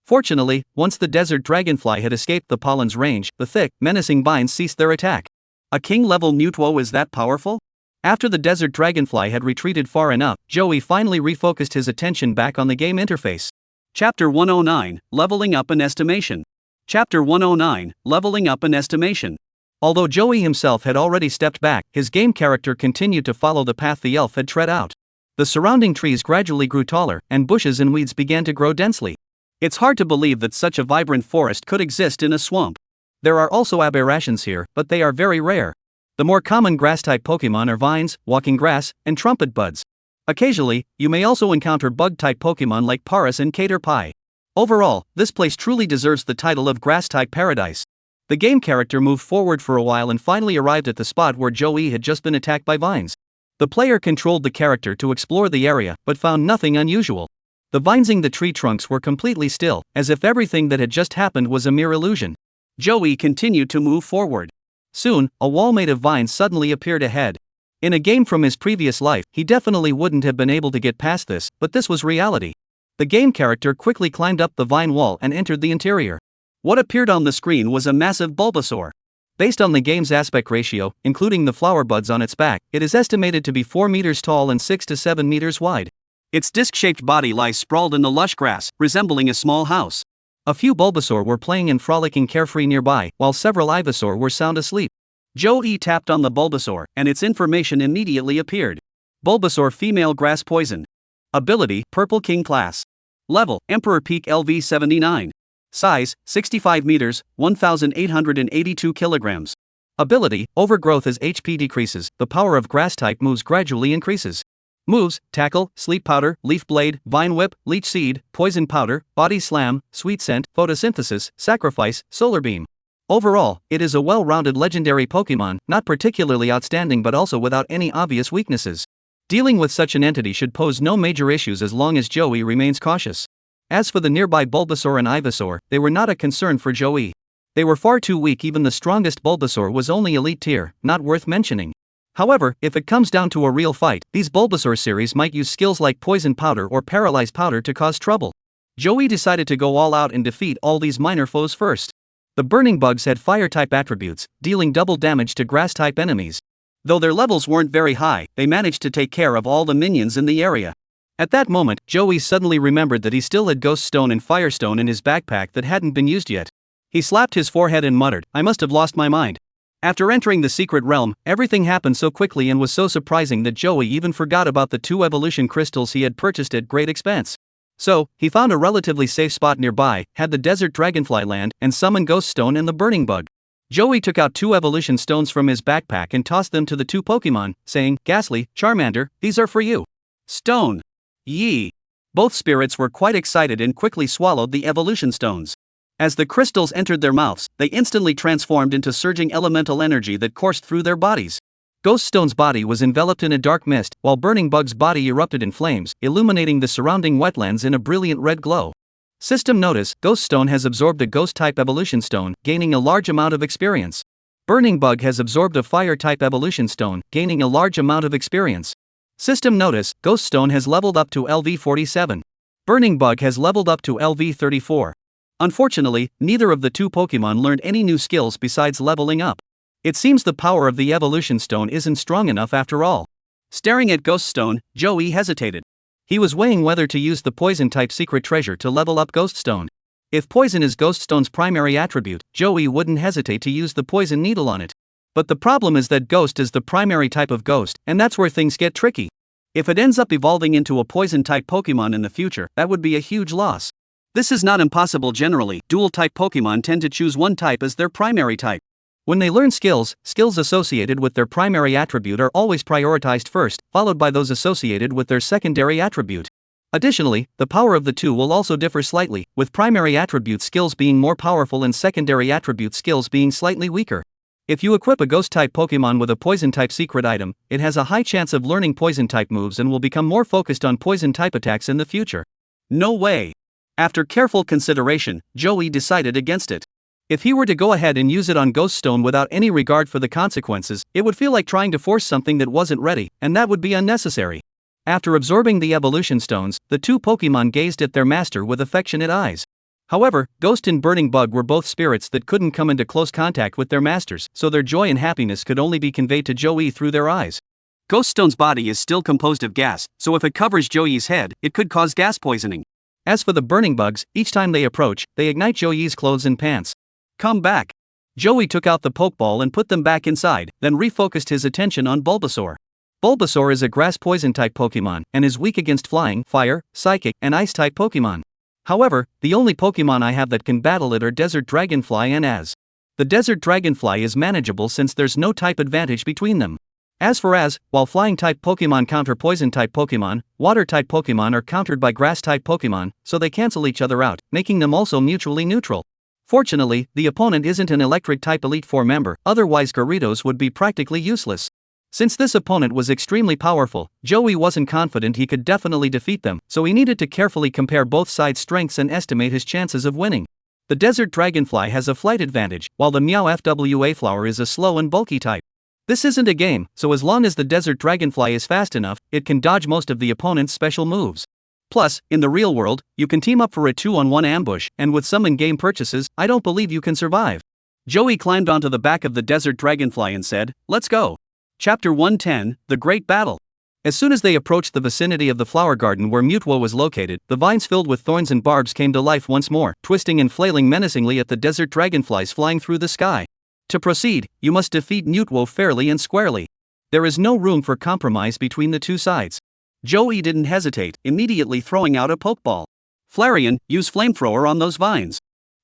Fortunately, once the desert dragonfly had escaped the pollen's range, the thick, menacing vines ceased their attack. A king-level Mutwo is that powerful? After the desert dragonfly had retreated far enough, Joey finally refocused his attention back on the game interface. Chapter 109, Leveling Up an Estimation. Chapter 109, Leveling Up an Estimation. Although Joey himself had already stepped back, his game character continued to follow the path the elf had tread out. The surrounding trees gradually grew taller, and bushes and weeds began to grow densely. It's hard to believe that such a vibrant forest could exist in a swamp. There are also aberrations here, but they are very rare. The more common grass-type Pokemon are vines, walking grass, and trumpet buds. Occasionally, you may also encounter bug-type Pokemon like Paras and Caterpie. Overall, this place truly deserves the title of grass-type paradise. The game character moved forward for a while and finally arrived at the spot where Joey had just been attacked by vines. The player controlled the character to explore the area, but found nothing unusual. The vines in the tree trunks were completely still, as if everything that had just happened was a mere illusion. Joey continued to move forward. Soon, a wall made of vines suddenly appeared ahead. In a game from his previous life, he definitely wouldn't have been able to get past this, but this was reality. The game character quickly climbed up the vine wall and entered the interior. What appeared on the screen was a massive Bulbasaur. Based on the game's aspect ratio, including the flower buds on its back, it is estimated to be 4 meters tall and 6 to 7 meters wide. Its disc-shaped body lies sprawled in the lush grass, resembling a small house. A few Bulbasaur were playing and frolicking carefree nearby, while several Ivysaur were sound asleep. Joey tapped on the Bulbasaur, and its information immediately appeared. Bulbasaur female grass poison. Ability, Purple King class. Level, Emperor Peak LV 79. Size, 65 meters, 1,882 kilograms. Ability, overgrowth. As HP decreases, the power of grass type moves gradually increases. Moves, tackle, sleep powder, leaf blade, vine whip, leech seed, poison powder, body slam, sweet scent, photosynthesis, sacrifice, solar beam. Overall, it is a well-rounded legendary Pokemon, not particularly outstanding but also without any obvious weaknesses. Dealing with such an entity should pose no major issues as long as Joey remains cautious. As for the nearby Bulbasaur and Ivysaur, they were not a concern for Joey. They were far too weak. Even the strongest Bulbasaur was only elite tier, not worth mentioning. However, if it comes down to a real fight, these Bulbasaur series might use skills like Poison Powder or Paralyze Powder to cause trouble. Joey decided to go all out and defeat all these minor foes first. The Burning Bugs had Fire-type attributes, dealing double damage to Grass-type enemies. Though their levels weren't very high, they managed to take care of all the minions in the area. At that moment, Joey suddenly remembered that he still had Ghost Stone and Firestone in his backpack that hadn't been used yet. He slapped his forehead and muttered, "I must have lost my mind." After entering the secret realm, everything happened so quickly and was so surprising that Joey even forgot about the 2 evolution crystals he had purchased at great expense. So, he found a relatively safe spot nearby, had the desert dragonfly land, and summoned Ghost Stone and the Burning Bug. Joey took out 2 evolution stones from his backpack and tossed them to the 2 Pokemon, saying, "Ghastly, Charmander, these are for you." Stone. Yee. Both spirits were quite excited and quickly swallowed the evolution stones. As the crystals entered their mouths, they instantly transformed into surging elemental energy that coursed through their bodies. Ghost Stone's body was enveloped in a dark mist, while Burning Bug's body erupted in flames, illuminating the surrounding wetlands in a brilliant red glow. System notice: Ghost Stone has absorbed a Ghost-type evolution stone, gaining a large amount of experience. Burning Bug has absorbed a Fire-type evolution stone, gaining a large amount of experience. System notice: Ghost Stone has leveled up to LV 47. Burning Bug has leveled up to LV 34. Unfortunately, neither of the 2 Pokemon learned any new skills besides leveling up. It seems the power of the evolution stone isn't strong enough after all. Staring at Ghost Stone, Joey hesitated. He was weighing whether to use the Poison-type secret treasure to level up Ghost Stone. If Poison is Ghost Stone's primary attribute, Joey wouldn't hesitate to use the Poison Needle on it. But the problem is that Ghost is the primary type of Ghost, and that's where things get tricky. If it ends up evolving into a Poison-type Pokemon in the future, that would be a huge loss. This is not impossible generally. Dual-type Pokemon tend to choose one type as their primary type. When they learn skills associated with their primary attribute are always prioritized first, followed by those associated with their secondary attribute. Additionally, the power of the 2 will also differ slightly, with primary attribute skills being more powerful and secondary attribute skills being slightly weaker. If you equip a Ghost-type Pokemon with a Poison-type secret item, it has a high chance of learning Poison-type moves and will become more focused on Poison-type attacks in the future. No way. After careful consideration, Joey decided against it. If he were to go ahead and use it on Ghost Stone without any regard for the consequences, it would feel like trying to force something that wasn't ready, and that would be unnecessary. After absorbing the evolution stones, the 2 Pokemon gazed at their master with affectionate eyes. However, Ghost and Burning Bug were both spirits that couldn't come into close contact with their masters, so their joy and happiness could only be conveyed to Joey through their eyes. Ghost Stone's body is still composed of gas, so if it covers Joey's head, it could cause gas poisoning. As for the Burning Bugs, each time they approach, they ignite Joey's clothes and pants. Come back. Joey took out the Pokeball and put them back inside, then refocused his attention on Bulbasaur. Bulbasaur is a grass poison-type Pokemon, and is weak against flying, fire, psychic, and ice-type Pokemon. However, the only Pokemon I have that can battle it are Desert Dragonfly and Az. The Desert Dragonfly is manageable since there's no type advantage between them. As for Az, while Flying-type Pokemon counter Poison-type Pokemon, Water-type Pokemon are countered by Grass-type Pokemon, so they cancel each other out, making them also mutually neutral. Fortunately, the opponent isn't an Electric-type Elite Four member, otherwise Gyarados would be practically useless. Since this opponent was extremely powerful, Joey wasn't confident he could definitely defeat them, so he needed to carefully compare both sides' strengths and estimate his chances of winning. The Desert Dragonfly has a flight advantage, while the Meow FWA Flower is a slow and bulky type. This isn't a game, so as long as the Desert Dragonfly is fast enough, it can dodge most of the opponent's special moves. Plus, in the real world, you can team up for a 2-on-1 ambush, and with some in-game purchases, I don't believe you can survive. Joey climbed onto the back of the Desert Dragonfly and said, "Let's go." Chapter 110, The Great Battle. As soon as they approached the vicinity of the flower garden where Mutwo was located, the vines filled with thorns and barbs came to life once more, twisting and flailing menacingly at the desert dragonflies flying through the sky. To proceed, you must defeat Mutwo fairly and squarely. There is no room for compromise between the two sides. Joey didn't hesitate, immediately throwing out a Pokeball. Flygon, use flamethrower on those vines.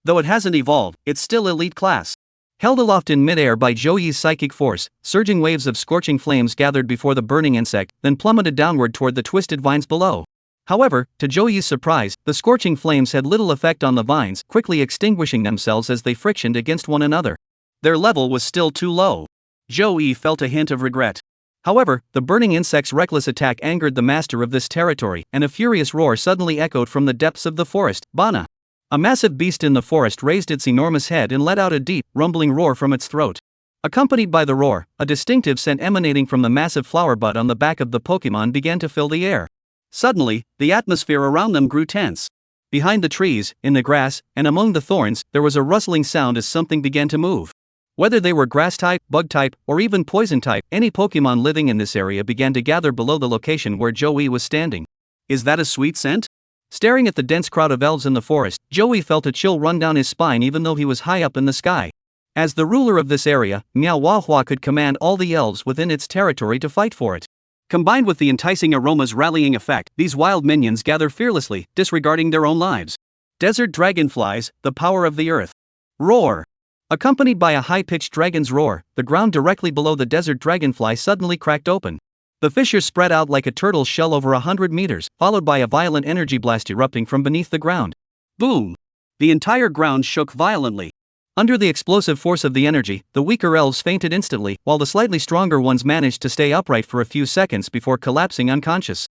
Though it hasn't evolved, it's still elite class. Held aloft in midair by Joey's psychic force, surging waves of scorching flames gathered before the burning insect, then plummeted downward toward the twisted vines below. However, to Joey's surprise, the scorching flames had little effect on the vines, quickly extinguishing themselves as they frictioned against one another. Their level was still too low. Joey felt a hint of regret. However, the burning insect's reckless attack angered the master of this territory, and a furious roar suddenly echoed from the depths of the forest. Bana! A massive beast in the forest raised its enormous head and let out a deep, rumbling roar from its throat. Accompanied by the roar, a distinctive scent emanating from the massive flower bud on the back of the Pokémon began to fill the air. Suddenly, the atmosphere around them grew tense. Behind the trees, in the grass, and among the thorns, there was a rustling sound as something began to move. Whether they were grass-type, bug-type, or even poison-type, any Pokémon living in this area began to gather below the location where Joey was standing. Is that a sweet scent? Staring at the dense crowd of elves in the forest, Joey felt a chill run down his spine even though he was high up in the sky. As the ruler of this area, Manhwa could command all the elves within its territory to fight for it. Combined with the enticing aroma's rallying effect, these wild minions gather fearlessly, disregarding their own lives. Desert dragonflies, the power of the earth. Roar! Accompanied by a high-pitched dragon's roar, the ground directly below the desert dragonfly suddenly cracked open. The fissure spread out like a turtle's shell over 100 meters, followed by a violent energy blast erupting from beneath the ground. Boom! The entire ground shook violently. Under the explosive force of the energy, the weaker elves fainted instantly, while the slightly stronger ones managed to stay upright for a few seconds before collapsing unconscious.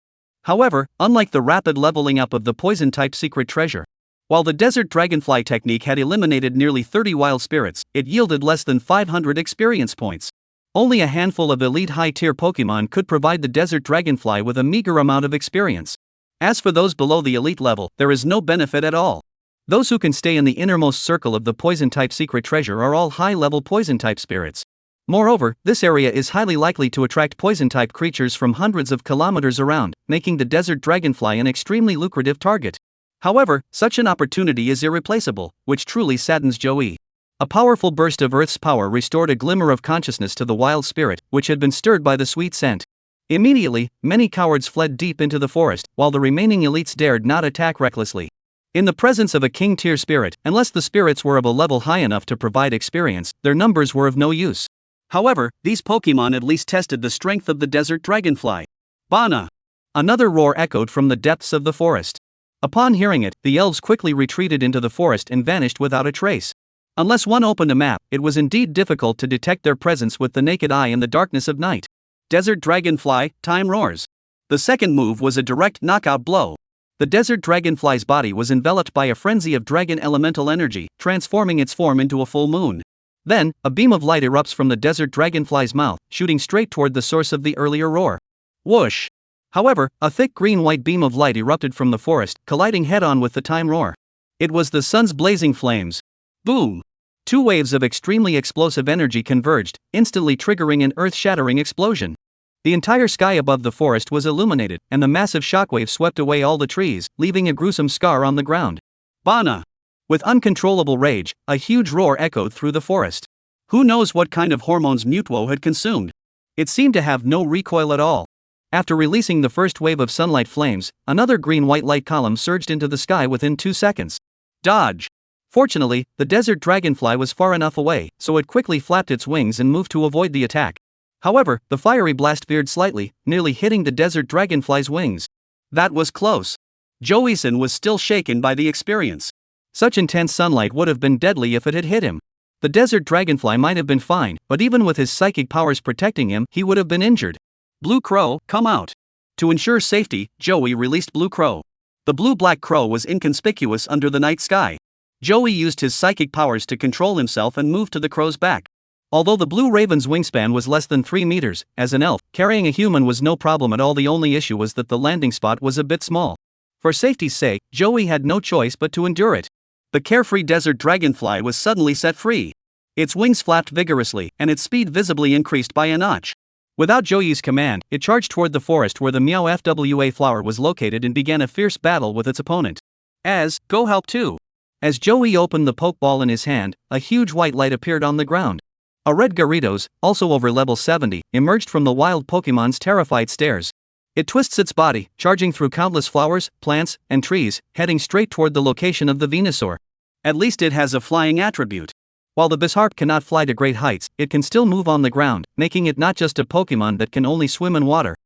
However, unlike the rapid leveling up of the poison-type secret treasure, while the desert dragonfly technique had eliminated nearly 30 wild spirits, it yielded less than 500 experience points. Only a handful of elite high-tier Pokémon could provide the desert dragonfly with a meager amount of experience. As for those below the elite level, there is no benefit at all. Those who can stay in the innermost circle of the poison-type secret treasure are all high-level poison-type spirits. Moreover, this area is highly likely to attract poison-type creatures from hundreds of kilometers around, making the desert dragonfly an extremely lucrative target. However, such an opportunity is irreplaceable, which truly saddens Joey. A powerful burst of Earth's power restored a glimmer of consciousness to the wild spirit, which had been stirred by the sweet scent. Immediately, many cowards fled deep into the forest, while the remaining elites dared not attack recklessly. In the presence of a king-tier spirit, unless the spirits were of a level high enough to provide experience, their numbers were of no use. However, these Pokémon at least tested the strength of the desert dragonfly. Bana! Another roar echoed from the depths of the forest. Upon hearing it, the elves quickly retreated into the forest and vanished without a trace. Unless one opened a map, it was indeed difficult to detect their presence with the naked eye in the darkness of night. Desert dragonfly, time roars. The second move was a direct knockout blow. The desert dragonfly's body was enveloped by a frenzy of dragon elemental energy, transforming its form into a full moon. Then, a beam of light erupts from the desert dragonfly's mouth, shooting straight toward the source of the earlier roar. Whoosh! However, a thick green-white beam of light erupted from the forest, colliding head-on with the time roar. It was the sun's blazing flames. Boom! Two waves of extremely explosive energy converged, instantly triggering an earth-shattering explosion. The entire sky above the forest was illuminated, and the massive shockwave swept away all the trees, leaving a gruesome scar on the ground. Bana! With uncontrollable rage, a huge roar echoed through the forest. Who knows what kind of hormones Mutwo had consumed? It seemed to have no recoil at all. After releasing the first wave of sunlight flames, another green-white light column surged into the sky within 2 seconds. Dodge! Fortunately, the desert dragonfly was far enough away, so it quickly flapped its wings and moved to avoid the attack. However, the fiery blast veered slightly, nearly hitting the desert dragonfly's wings. That was close. Joey-san was still shaken by the experience. Such intense sunlight would have been deadly if it had hit him. The desert dragonfly might have been fine, but even with his psychic powers protecting him, he would have been injured. Blue Crow, come out. To ensure safety, Joey released Blue Crow. The blue-black crow was inconspicuous under the night sky. Joey used his psychic powers to control himself and moved to the crow's back. Although the blue raven's wingspan was less than 3 meters, as an elf, carrying a human was no problem at all. The only issue was that the landing spot was a bit small. For safety's sake, Joey had no choice but to endure it. The carefree desert dragonfly was suddenly set free. Its wings flapped vigorously, and its speed visibly increased by a notch. Without Joey's command, it charged toward the forest where the Meow FWA flower was located and began a fierce battle with its opponent. Go help too. As Joey opened the pokeball in his hand, a huge white light appeared on the ground. A red Gyarados, also over level 70, emerged from the wild Pokémon's terrified stares. It twists its body, charging through countless flowers, plants, and trees, heading straight toward the location of the Venusaur. At least it has a flying attribute. While the Bisharp cannot fly to great heights, it can still move on the ground, making it not just a Pokemon that can only swim in water.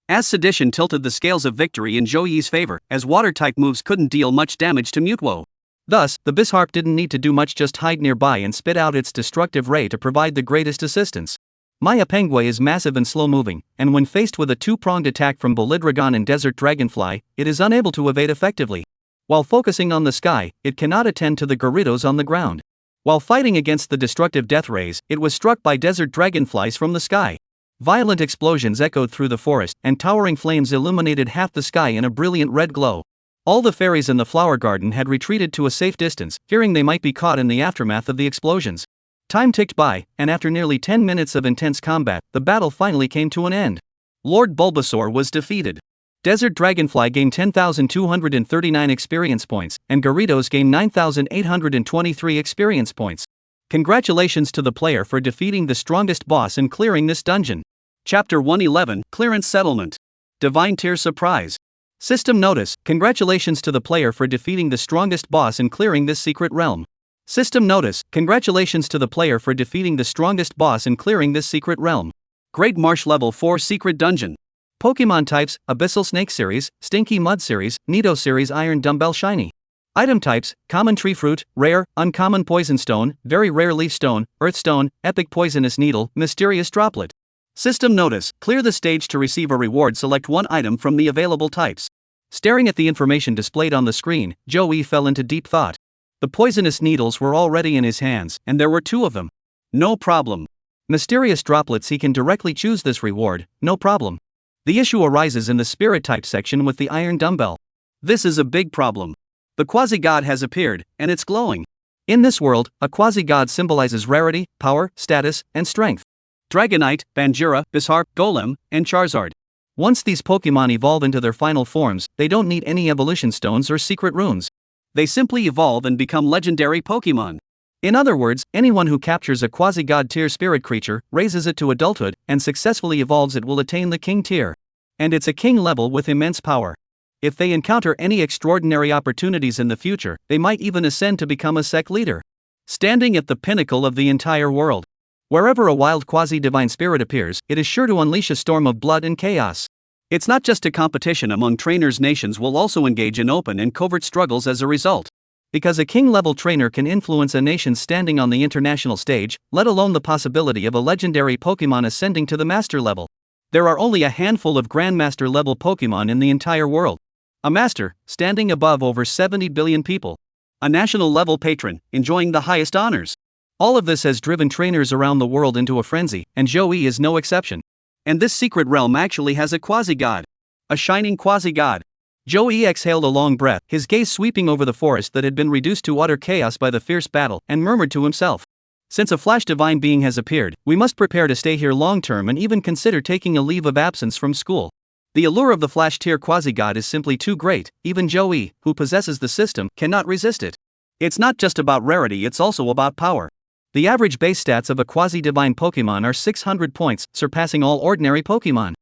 As Sedition tilted the scales of victory in Joey's favor, as water-type moves couldn't deal much damage to Mutwo. Thus, the Bisharp didn't need to do much, just hide nearby and spit out its destructive ray to provide the greatest assistance. Maya Penguay is massive and slow-moving, and when faced with a two-pronged attack from Boliddragon and Desert Dragonfly, it is unable to evade effectively. While focusing on the sky, it cannot attend to the Gyarados on the ground. While fighting against the destructive death rays, it was struck by Desert Dragonflies from the sky. Violent explosions echoed through the forest, and towering flames illuminated half the sky in a brilliant red glow. All the fairies in the flower garden had retreated to a safe distance, fearing they might be caught in the aftermath of the explosions. Time ticked by, and after nearly 10 minutes of intense combat, the battle finally came to an end. Lord Bulbasaur was defeated. Desert Dragonfly gained 10,239 experience points, and Gyarados gained 9,823 experience points. Congratulations to the player for defeating the strongest boss and clearing this dungeon. Chapter 111, Clearance Settlement. Divine Tier Surprise. System Notice: congratulations to the player for defeating the strongest boss and clearing this secret realm. System Notice: congratulations to the player for defeating the strongest boss and clearing this secret realm. Great Marsh Level 4 Secret Dungeon. Pokemon types: Abyssal Snake Series, Stinky Mud Series, Nido Series, Iron Dumbbell Shiny. Item types: Common Tree Fruit, Rare, Uncommon Poison Stone, Very Rare Leaf Stone, Earth Stone, Epic Poisonous Needle, Mysterious Droplet. System Notice: clear the stage to receive a reward. Select one item from the available types. Staring at the information displayed on the screen, Joey fell into deep thought. The poisonous needles were already in his hands, and there were 2 of them. No problem. Mysterious droplets: he can directly choose this reward, no problem. The issue arises in the spirit type section with the iron dumbbell. This is a big problem. The quasi-god has appeared, and it's glowing. In this world, a quasi-god symbolizes rarity, power, status, and strength. Dragonite, Banjira, Bisharp, Golem, and Charizard. Once these Pokemon evolve into their final forms, they don't need any evolution stones or secret runes. They simply evolve and become legendary Pokemon. In other words, anyone who captures a quasi-god tier spirit creature, raises it to adulthood, and successfully evolves it will attain the king tier. And it's a king level with immense power. If they encounter any extraordinary opportunities in the future, they might even ascend to become a sect leader, standing at the pinnacle of the entire world. Wherever a wild quasi-divine spirit appears, it is sure to unleash a storm of blood and chaos. It's not just a competition among trainers. Nations will also engage in open and covert struggles as a result. Because a king-level trainer can influence a nation standing on the international stage, let alone the possibility of a legendary Pokemon ascending to the master level. There are only a handful of Grandmaster-level Pokemon in the entire world. A master, standing above over 70 billion people. A national-level patron, enjoying the highest honors. All of this has driven trainers around the world into a frenzy, and Joey is no exception. And this secret realm actually has a quasi-god. A shining quasi-god. Joey exhaled a long breath, his gaze sweeping over the forest that had been reduced to utter chaos by the fierce battle, and murmured to himself. Since a flash divine being has appeared, we must prepare to stay here long-term and even consider taking a leave of absence from school. The allure of the flash tier quasi-god is simply too great, even Joey, who possesses the system, cannot resist it. It's not just about rarity, it's also about power. The average base stats of a quasi-divine Pokemon are 600 points, surpassing all ordinary Pokemon.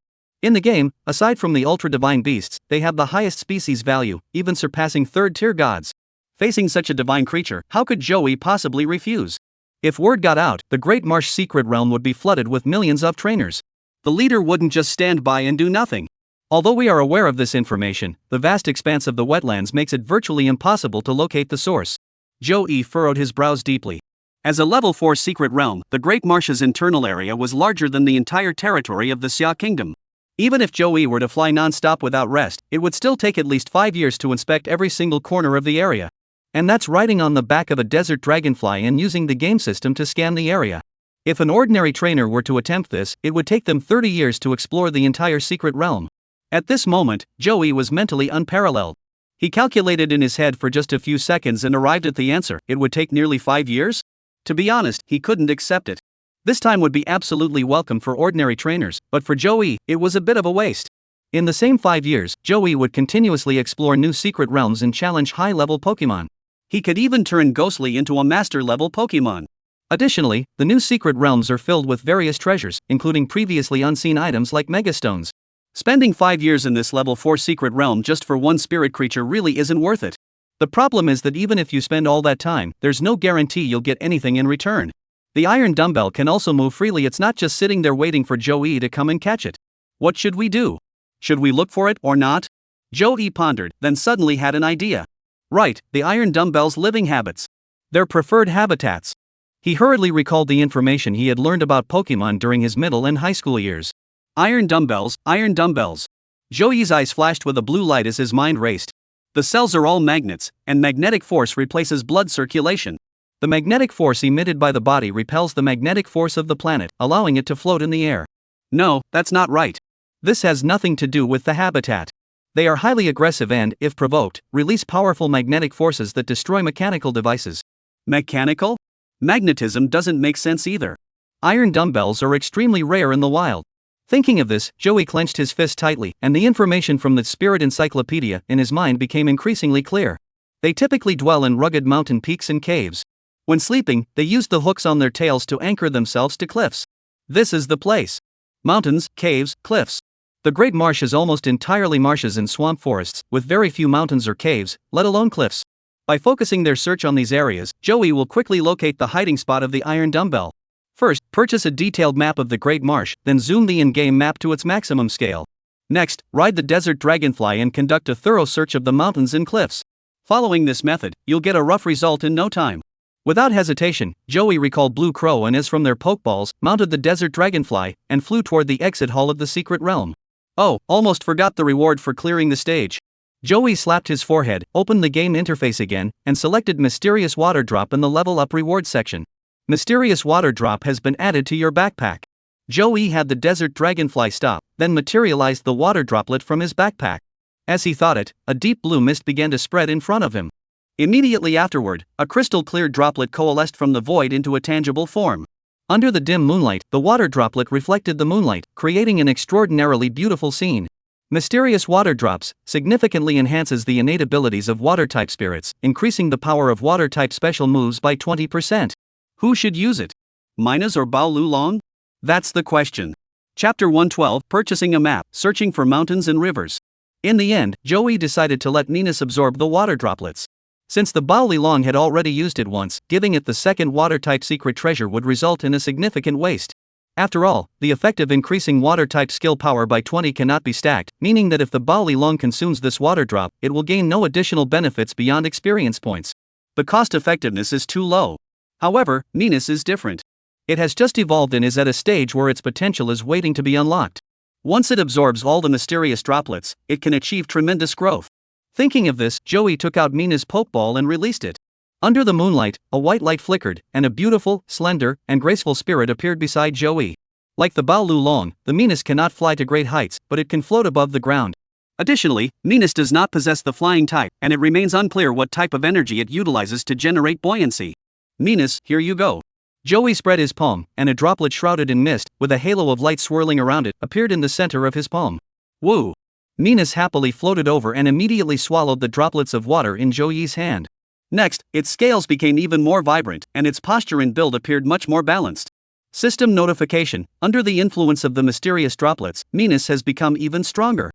In the game, aside from the ultra-divine beasts, they have the highest species value, even surpassing third-tier gods. Facing such a divine creature, how could Joey possibly refuse? If word got out, the Great Marsh Secret Realm would be flooded with millions of trainers. The leader wouldn't just stand by and do nothing. Although we are aware of this information, the vast expanse of the wetlands makes it virtually impossible to locate the source. Joey furrowed his brows deeply. As a level 4 secret realm, the Great Marsh's internal area was larger than the entire territory of the Xia Kingdom. Even if Joey were to fly non-stop without rest, it would still take at least 5 years to inspect every single corner of the area. And that's riding on the back of a desert dragonfly and using the game system to scan the area. If an ordinary trainer were to attempt this, it would take them 30 years to explore the entire secret realm. At this moment, Joey was mentally unparalleled. He calculated in his head for just a few seconds and arrived at the answer: it would take nearly 5 years? To be honest, he couldn't accept it. This time would be absolutely welcome for ordinary trainers, but for Joey, it was a bit of a waste. In the same 5 years, Joey would continuously explore new secret realms and challenge high-level Pokemon. He could even turn Ghostly into a master-level Pokemon. Additionally, the new secret realms are filled with various treasures, including previously unseen items like Megastones. Spending 5 years in this level 4 secret realm just for one spirit creature really isn't worth it. The problem is that even if you spend all that time, there's no guarantee you'll get anything in return. The iron dumbbell can also move freely, it's not just sitting there waiting for Joey to come and catch it. What should we do? Should we look for it or not? Joey pondered, then suddenly had an idea. Right, the iron dumbbell's living habits. Their preferred habitats. He hurriedly recalled the information he had learned about Pokemon during his middle and high school years. Iron dumbbells, iron dumbbells. Joey's eyes flashed with a blue light as his mind raced. The cells are all magnets, and magnetic force replaces blood circulation. The magnetic force emitted by the body repels the magnetic force of the planet, allowing it to float in the air. No, that's not right. This has nothing to do with the habitat. They are highly aggressive and, if provoked, release powerful magnetic forces that destroy mechanical devices. Mechanical? Magnetism doesn't make sense either. Iron dumbbells are extremely rare in the wild. Thinking of this, Joey clenched his fist tightly, and the information from the Spirit Encyclopedia in his mind became increasingly clear. They typically dwell in rugged mountain peaks and caves. When sleeping, they use the hooks on their tails to anchor themselves to cliffs. This is the place. Mountains, caves, cliffs. The Great Marsh is almost entirely marshes and swamp forests, with very few mountains or caves, let alone cliffs. By focusing their search on these areas, Joey will quickly locate the hiding spot of the iron dumbbell. First, purchase a detailed map of the Great Marsh, then zoom the in-game map to its maximum scale. Next, ride the Desert Dragonfly and conduct a thorough search of the mountains and cliffs. Following this method, you'll get a rough result in no time. Without hesitation, Joey recalled Blue Crow and as from their pokeballs, mounted the Desert Dragonfly, and flew toward the exit hall of the secret realm. Oh, almost forgot the reward for clearing the stage. Joey slapped his forehead, opened the game interface again, and selected Mysterious Water Drop in the Level Up Reward section. Mysterious Water Drop has been added to your backpack. Joey had the Desert Dragonfly stop, then materialized the water droplet from his backpack. As he thought it, a deep blue mist began to spread in front of him. Immediately afterward, a crystal-clear droplet coalesced from the void into a tangible form. Under the dim moonlight, the water droplet reflected the moonlight, creating an extraordinarily beautiful scene. Mysterious Water Drops significantly enhances the innate abilities of water-type spirits, increasing the power of water-type special moves by 20%. Who should use it? Minas or Bao Lulong? That's the question. Chapter 112, Purchasing a Map, Searching for Mountains and Rivers. In the end, Joey decided to let Minas absorb the water droplets. Since the Bao Lulong had already used it once, giving it the second water-type secret treasure would result in a significant waste. After all, the effect of increasing water-type skill power by 20 cannot be stacked, meaning that if the Bao Lulong consumes this water drop, it will gain no additional benefits beyond experience points. The cost effectiveness is too low. However, Minas is different. It has just evolved and is at a stage where its potential is waiting to be unlocked. Once it absorbs all the mysterious droplets, it can achieve tremendous growth. Thinking of this, Joey took out Mina's Pokeball and released it. Under the moonlight, a white light flickered, and a beautiful, slender, and graceful spirit appeared beside Joey. Like the Bao Lulong, the Minas cannot fly to great heights, but it can float above the ground. Additionally, Minas does not possess the flying type, and it remains unclear what type of energy it utilizes to generate buoyancy. Minas, here you go. Joey spread his palm, and a droplet shrouded in mist, with a halo of light swirling around it, appeared in the center of his palm. Woo! Minas happily floated over and immediately swallowed the droplets of water in Joey's hand. Next, its scales became even more vibrant, and its posture and build appeared much more balanced. System notification: under the influence of the mysterious droplets, Minas has become even stronger.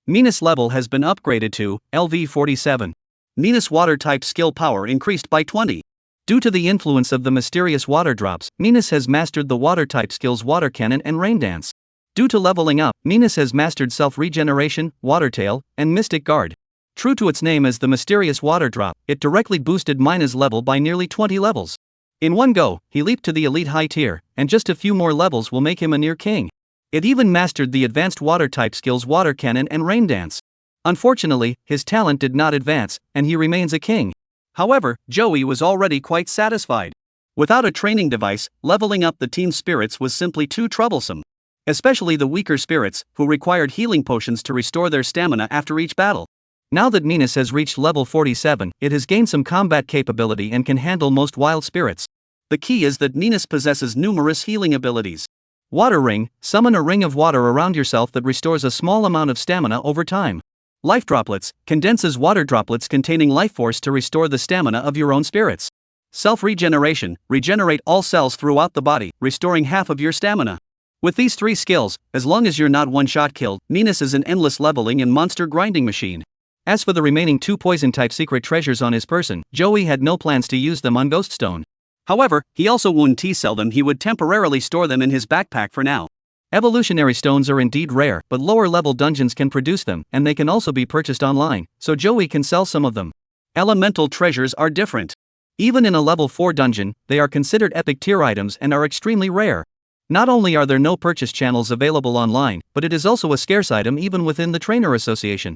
Minas level has been upgraded to LV47. Minas water type skill power increased by 20. Due to the influence of the mysterious water drops, Minas has mastered the water-type skills Water Cannon and Rain Dance. Due to leveling up, Minas has mastered Self-Regeneration, Water Tail, and Mystic Guard. True to its name as the mysterious water drop, it directly boosted Mina's level by nearly 20 levels. In one go, he leaped to the elite high tier, and just a few more levels will make him a near king. It even mastered the advanced water-type skills Water Cannon and Rain Dance. Unfortunately, his talent did not advance, and he remains a king. However, Joey was already quite satisfied. Without a training device, leveling up the team's spirits was simply too troublesome. Especially the weaker spirits, who required healing potions to restore their stamina after each battle. Now that Minas has reached level 47, it has gained some combat capability and can handle most wild spirits. The key is that Minas possesses numerous healing abilities. Water Ring: summon a ring of water around yourself that restores a small amount of stamina over time. Life Droplets: condenses water droplets containing life force to restore the stamina of your own spirits. Self-Regeneration: regenerate all cells throughout the body, restoring half of your stamina. With these 3 skills, as long as you're not one-shot killed, Minas is an endless leveling and monster grinding machine. As for the remaining 2 poison-type secret treasures on his person, Joey had no plans to use them on Ghoststone. However, he also wouldn't sell them, he would temporarily store them in his backpack for now. Evolutionary stones are indeed rare, but lower-level dungeons can produce them, and they can also be purchased online, so Joey can sell some of them. Elemental treasures are different. Even in a level 4 dungeon, they are considered epic tier items and are extremely rare. Not only are there no purchase channels available online, but it is also a scarce item even within the Trainer Association.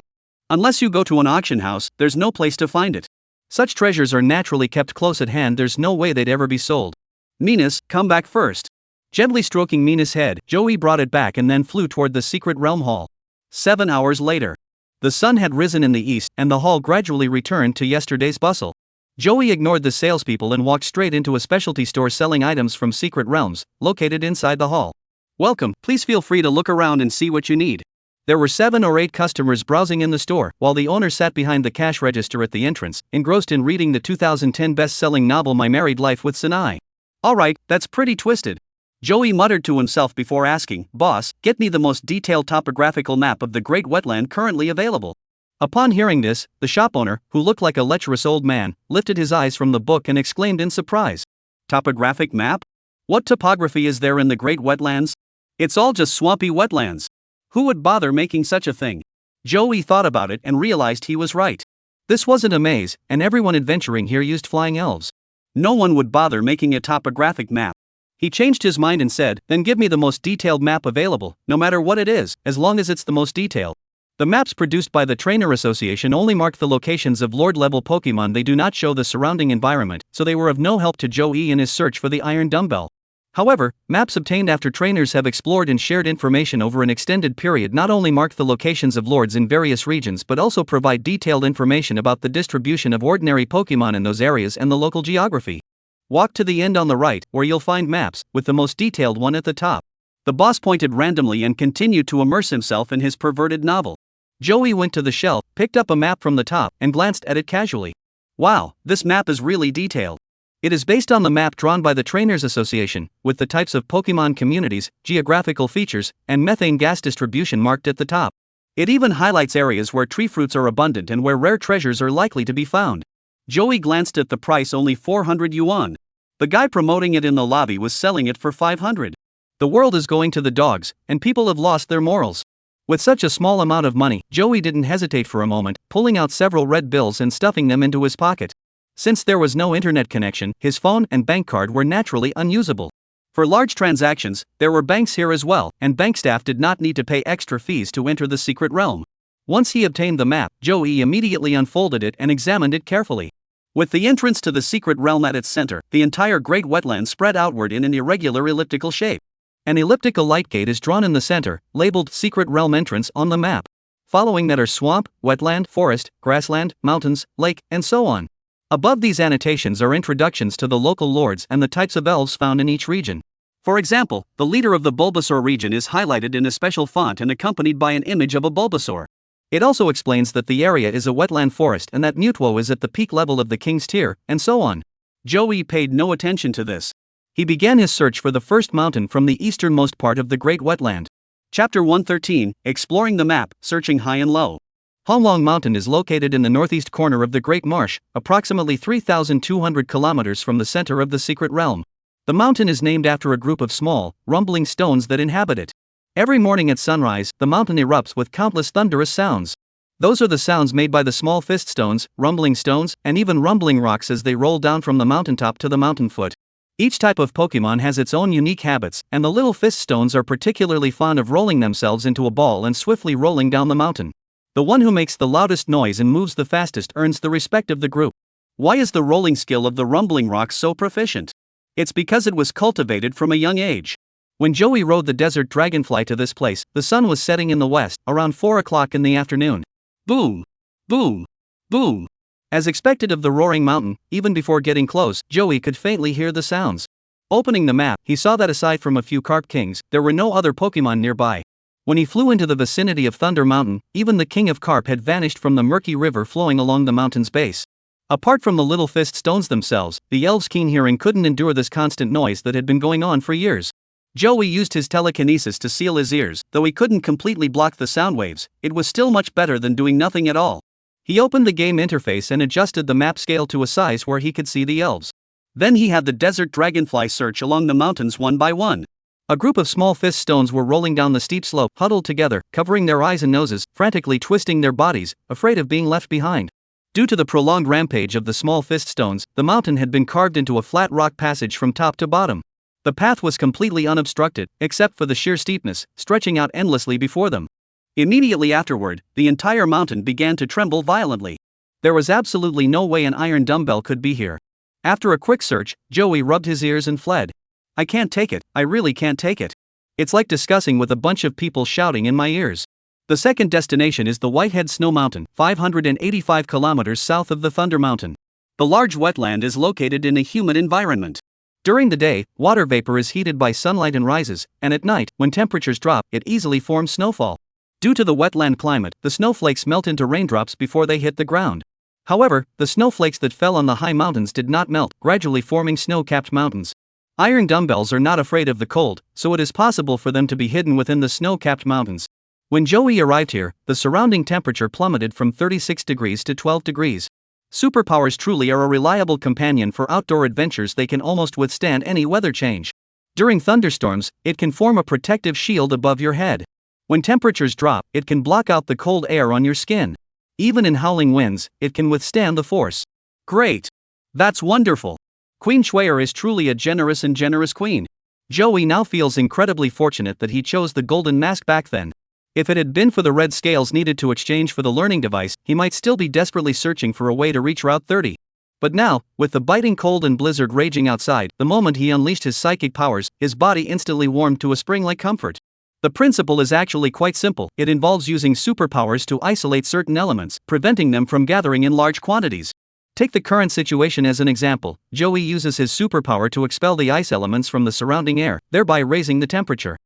Unless you go to an auction house, there's no place to find it. Such treasures are naturally kept close at hand, there's no way they'd ever be sold. Minas, come back first. Gently stroking Mina's head, Joey brought it back and then flew toward the secret realm hall. 7 hours later. The sun had risen in the east, and the hall gradually returned to yesterday's bustle. Joey ignored the salespeople and walked straight into a specialty store selling items from secret realms, located inside the hall. Welcome, please feel free to look around and see what you need. There were 7 or 8 customers browsing in the store, while the owner sat behind the cash register at the entrance, engrossed in reading the 2010 best-selling novel My Married Life with Sinai. Alright, that's pretty twisted. Joey muttered to himself before asking, "Boss, get me the most detailed topographical map of the Great Wetland currently available." Upon hearing this, the shop owner, who looked like a lecherous old man, lifted his eyes from the book and exclaimed in surprise. Topographic map? What topography is there in the Great Wetlands? It's all just swampy wetlands. Who would bother making such a thing? Joey thought about it and realized he was right. This wasn't a maze, and everyone adventuring here used flying elves. No one would bother making a topographic map. He changed his mind and said, "Then give me the most detailed map available, no matter what it is, as long as it's the most detailed." The maps produced by the Trainer Association only mark the locations of Lord-level Pokemon, they do not show the surrounding environment, so they were of no help to Joey in his search for the Iron Dumbbell. However, maps obtained after trainers have explored and shared information over an extended period not only mark the locations of lords in various regions but also provide detailed information about the distribution of ordinary Pokemon in those areas and the local geography. Walk to the end on the right, where you'll find maps, with the most detailed one at the top. The boss pointed randomly and continued to immerse himself in his perverted novel. Joey went to the shelf, picked up a map from the top, and glanced at it casually. Wow, this map is really detailed. It is based on the map drawn by the Trainers Association, with the types of Pokemon communities, geographical features, and methane gas distribution marked at the top. It even highlights areas where tree fruits are abundant and where rare treasures are likely to be found. Joey glanced at the price, only 400 yuan. The guy promoting it in the lobby was selling it for 500. The world is going to the dogs, and people have lost their morals. With such a small amount of money, Joey didn't hesitate for a moment, pulling out several red bills and stuffing them into his pocket. Since there was no internet connection, his phone and bank card were naturally unusable. For large transactions, there were banks here as well, and bank staff did not need to pay extra fees to enter the secret realm. Once he obtained the map, Joey immediately unfolded it and examined it carefully. With the entrance to the secret realm at its center, the entire Great Wetland spread outward in an irregular elliptical shape. An elliptical light gate is drawn in the center, labeled Secret Realm Entrance on the map. Following that are swamp, wetland, forest, grassland, mountains, lake, and so on. Above these annotations are introductions to the local lords and the types of elves found in each region. For example, the leader of the Bulbasaur region is highlighted in a special font and accompanied by an image of a Bulbasaur. It also explains that the area is a wetland forest and that Mutwo is at the peak level of the King's Tier, and so on. Joey paid no attention to this. He began his search for the first mountain from the easternmost part of the Great Wetland. Chapter 113, Exploring the Map, Searching High and Low. Honglong Mountain is located in the northeast corner of the Great Marsh, approximately 3,200 kilometers from the center of the secret realm. The mountain is named after a group of small, rumbling stones that inhabit it. Every morning at sunrise, the mountain erupts with countless thunderous sounds. Those are the sounds made by the small fist stones, rumbling stones, and even rumbling rocks as they roll down from the mountaintop to the mountain foot. Each type of Pokemon has its own unique habits, and the little fist stones are particularly fond of rolling themselves into a ball and swiftly rolling down the mountain. The one who makes the loudest noise and moves the fastest earns the respect of the group. Why is the rolling skill of the rumbling rock so proficient? It's because it was cultivated from a young age. When Joey rode the desert dragonfly to this place, the sun was setting in the west, around 4 o'clock in the afternoon. Boom! Boom! Boom! As expected of the roaring mountain, even before getting close, Joey could faintly hear the sounds. Opening the map, he saw that aside from a few Carp Kings, there were no other Pokemon nearby. When he flew into the vicinity of Thunder Mountain, even the King of Carp had vanished from the murky river flowing along the mountain's base. Apart from the little fist stones themselves, the elves' keen hearing couldn't endure this constant noise that had been going on for years. Joey used his telekinesis to seal his ears. Though he couldn't completely block the sound waves, it was still much better than doing nothing at all. He opened the game interface and adjusted the map scale to a size where he could see the elves. Then he had the desert dragonfly search along the mountains one by one. A group of small fist stones were rolling down the steep slope, huddled together, covering their eyes and noses, frantically twisting their bodies, afraid of being left behind. Due to the prolonged rampage of the small fist stones, the mountain had been carved into a flat rock passage from top to bottom. The path was completely unobstructed, except for the sheer steepness, stretching out endlessly before them. Immediately afterward, the entire mountain began to tremble violently. There was absolutely no way an iron dumbbell could be here. After a quick search, Joey rubbed his ears and fled. I can't take it, I really can't take it. It's like discussing with a bunch of people shouting in my ears. The second destination is the Whitehead Snow Mountain, 585 kilometers south of the Thunder Mountain. The large wetland is located in a humid environment. During the day, water vapor is heated by sunlight and rises, and at night, when temperatures drop, it easily forms snowfall. Due to the wetland climate, the snowflakes melt into raindrops before they hit the ground. However, the snowflakes that fell on the high mountains did not melt, gradually forming snow-capped mountains. Iron dumbbells are not afraid of the cold, so it is possible for them to be hidden within the snow-capped mountains. When Joey arrived here, the surrounding temperature plummeted from 36 degrees to 12 degrees. Superpowers truly are a reliable companion for outdoor adventures. They can almost withstand any weather change. During thunderstorms, it can form a protective shield above your head. When temperatures drop, it can block out the cold air on your skin. Even in howling winds, it can withstand the force. Great! That's wonderful! Queen Shue'er is truly a generous queen. Joey now feels incredibly fortunate that he chose the golden mask back then. If it had been for the red scales needed to exchange for the learning device, he might still be desperately searching for a way to reach Route 30. But now, with the biting cold and blizzard raging outside, the moment he unleashed his psychic powers, his body instantly warmed to a spring-like comfort. The principle is actually quite simple. It involves using superpowers to isolate certain elements, preventing them from gathering in large quantities. Take the current situation as an example. Joey uses his superpower to expel the ice elements from the surrounding air, thereby raising the temperature.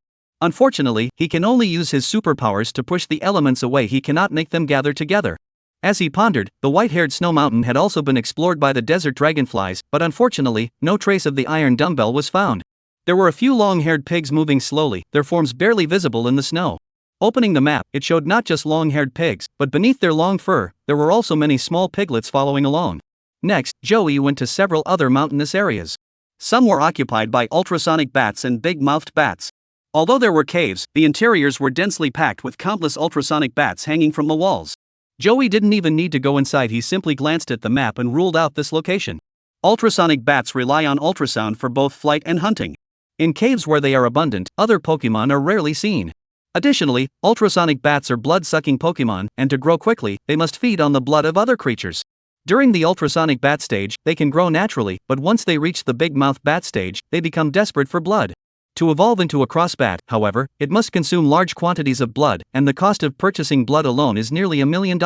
Unfortunately, he can only use his superpowers to push the elements away. He cannot make them gather together. As he pondered, the white-haired snow mountain had also been explored by the desert dragonflies, but unfortunately, no trace of the iron dumbbell was found. There were a few long-haired pigs moving slowly, their forms barely visible in the snow. Opening the map, it showed not just long-haired pigs, but beneath their long fur, there were also many small piglets following along. Next, Joey went to several other mountainous areas. Some were occupied by ultrasonic bats and big-mouthed bats. Although there were caves, the interiors were densely packed with countless ultrasonic bats hanging from the walls. Joey didn't even need to go inside. He simply glanced at the map and ruled out this location. Ultrasonic bats rely on ultrasound for both flight and hunting. In caves where they are abundant, other Pokemon are rarely seen. Additionally, ultrasonic bats are blood-sucking Pokemon, and to grow quickly, they must feed on the blood of other creatures. During the ultrasonic bat stage, they can grow naturally, but once they reach the big-mouth bat stage, they become desperate for blood. To evolve into a crossbat, however, it must consume large quantities of blood, and the cost of purchasing blood alone is nearly $1 million.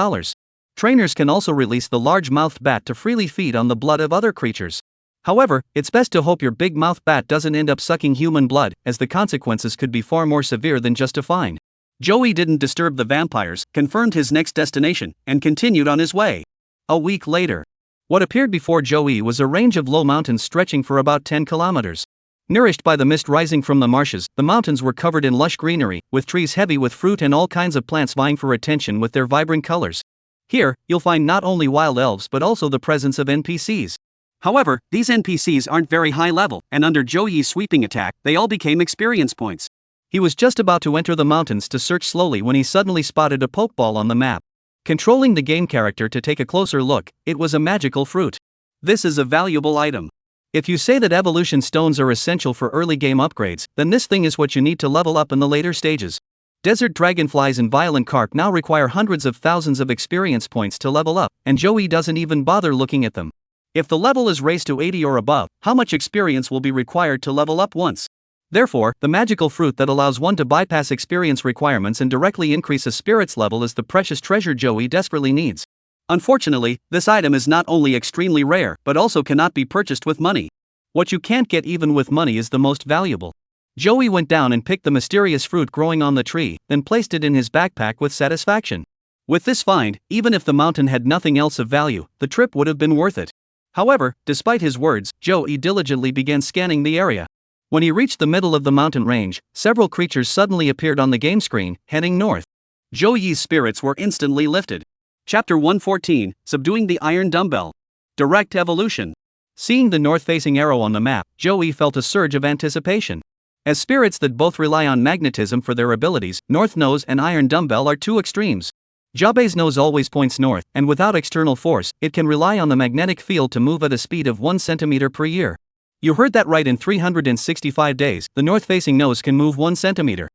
Trainers can also release the large-mouthed bat to freely feed on the blood of other creatures. However, it's best to hope your big-mouthed bat doesn't end up sucking human blood, as the consequences could be far more severe than just a fine. Joey didn't disturb the vampires, confirmed his next destination, and continued on his way. A week later, what appeared before Joey was a range of low mountains stretching for about 10 kilometers. Nourished by the mist rising from the marshes, the mountains were covered in lush greenery, with trees heavy with fruit and all kinds of plants vying for attention with their vibrant colors. Here, you'll find not only wild elves but also the presence of NPCs. However, these NPCs aren't very high level, and under Joey's sweeping attack, they all became experience points. He was just about to enter the mountains to search slowly when he suddenly spotted a Pokeball on the map. Controlling the game character to take a closer look, it was a magical fruit. This is a valuable item. If you say that evolution stones are essential for early game upgrades, then this thing is what you need to level up in the later stages. Desert dragonflies and violent carp now require hundreds of thousands of experience points to level up, and Joey doesn't even bother looking at them. If the level is raised to 80 or above, how much experience will be required to level up once? Therefore, the magical fruit that allows one to bypass experience requirements and directly increase a spirit's level is the precious treasure Joey desperately needs. Unfortunately, this item is not only extremely rare, but also cannot be purchased with money. What you can't get even with money is the most valuable. Joey went down and picked the mysterious fruit growing on the tree, then placed it in his backpack with satisfaction. With this find, even if the mountain had nothing else of value, the trip would have been worth it. However, despite his words, Joey diligently began scanning the area. When he reached the middle of the mountain range, several creatures suddenly appeared on the game screen, heading north. Joey's spirits were instantly lifted. Chapter 114, Subduing the Iron Dumbbell. Direct Evolution. Seeing the north-facing arrow on the map, Joey felt a surge of anticipation. As spirits that both rely on magnetism for their abilities, North Nose and Iron Dumbbell are two extremes. Jabe's nose always points north, and without external force, it can rely on the magnetic field to move at a speed of 1 centimeter per year. You heard that right, in 365 days, the north-facing nose can move 1 centimeter.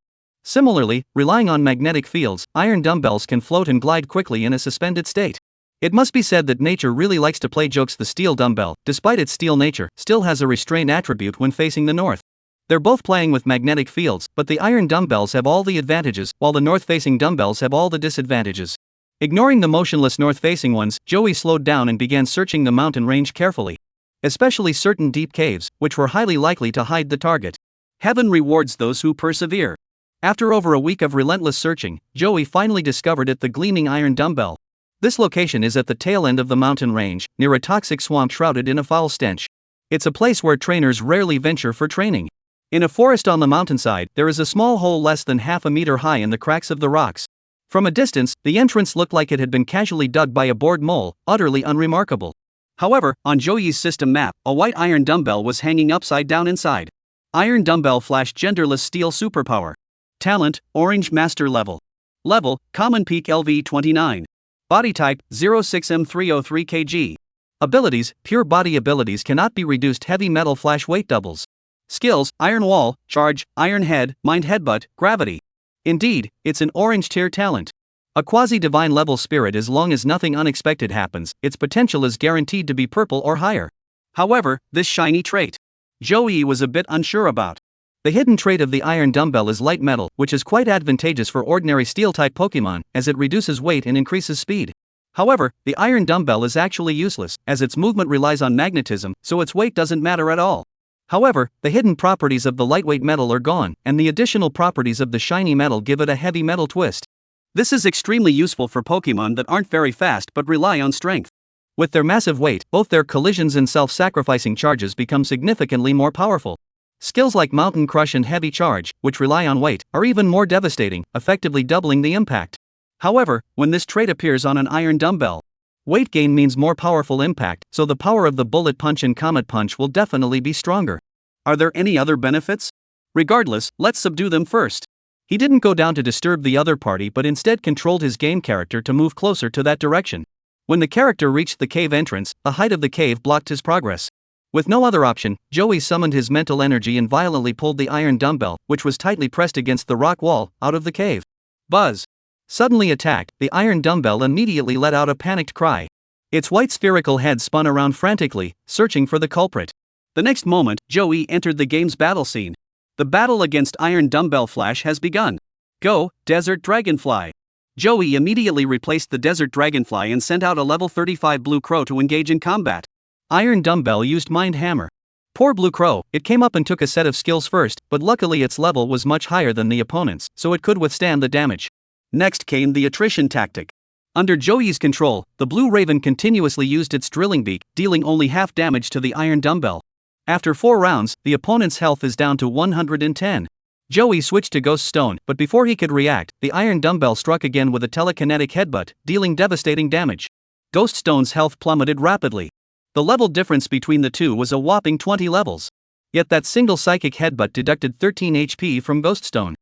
Similarly, relying on magnetic fields, Iron Dumbbells can float and glide quickly in a suspended state. It must be said that nature really likes to play jokes. The steel dumbbell, despite its steel nature, still has a restrained attribute when facing the north. They're both playing with magnetic fields, but the Iron Dumbbells have all the advantages, while the north-facing dumbbells have all the disadvantages. Ignoring the motionless north-facing ones, Joey slowed down and began searching the mountain range carefully. Especially certain deep caves, which were highly likely to hide the target. Heaven rewards those who persevere. After over a week of relentless searching, Joey finally discovered the gleaming Iron Dumbbell. This location is at the tail end of the mountain range, near a toxic swamp shrouded in a foul stench. It's a place where trainers rarely venture for training. In a forest on the mountainside, there is a small hole less than half a meter high in the cracks of the rocks. From a distance, the entrance looked like it had been casually dug by a bored mole, utterly unremarkable. However, on Joey's system map, a white Iron Dumbbell was hanging upside down inside. Iron Dumbbell flashed genderless steel superpower. Talent, Orange Master Level. Level, Common Peak LV29. Body type, 06M303 kg. Abilities, pure body abilities cannot be reduced. Heavy metal flash weight doubles. Skills, Iron Wall, Charge, Iron Head, Mind Headbutt, Gravity. Indeed, it's an orange tier talent. A quasi-divine level spirit. As long as nothing unexpected happens, its potential is guaranteed to be purple or higher. However, this shiny trait, Joey was a bit unsure about. The hidden trait of the Iron Dumbbell is light metal, which is quite advantageous for ordinary steel-type Pokemon, as it reduces weight and increases speed. However, the Iron Dumbbell is actually useless, as its movement relies on magnetism, so its weight doesn't matter at all. However, the hidden properties of the lightweight metal are gone, and the additional properties of the shiny metal give it a heavy metal twist. This is extremely useful for Pokemon that aren't very fast but rely on strength. With their massive weight, both their collisions and self-sacrificing charges become significantly more powerful. Skills like Mountain Crush and Heavy Charge, which rely on weight, are even more devastating, effectively doubling the impact. However, when this trait appears on an Iron Dumbbell, weight gain means more powerful impact, so the power of the Bullet Punch and Comet Punch will definitely be stronger. Are there any other benefits? Regardless, let's subdue them first. He didn't go down to disturb the other party but instead controlled his game character to move closer to that direction. When the character reached the cave entrance, the height of the cave blocked his progress. With no other option, Joey summoned his mental energy and violently pulled the Iron Dumbbell, which was tightly pressed against the rock wall, out of the cave. Buzz! Suddenly attacked, the Iron Dumbbell immediately let out a panicked cry. Its white spherical head spun around frantically, searching for the culprit. The next moment, Joey entered the game's battle scene. The battle against Iron Dumbbell Flash has begun. Go, Desert Dragonfly! Joey immediately replaced the Desert Dragonfly and sent out a level 35 Blue Crow to engage in combat. Iron Dumbbell used Mind Hammer. Poor Blue Crow, it came up and took a set of skills first, but luckily its level was much higher than the opponent's, so it could withstand the damage. Next came the attrition tactic. Under Joey's control, the Blue Raven continuously used its drilling beak, dealing only half damage to the Iron Dumbbell. After 4 rounds, the opponent's health is down to 110. Joey switched to Ghost Stone, but before he could react, the Iron Dumbbell struck again with a telekinetic headbutt, dealing devastating damage. Ghost Stone's health plummeted rapidly. The level difference between the two was a whopping 20 levels. Yet that single psychic headbutt deducted 13 HP from Ghost Stone.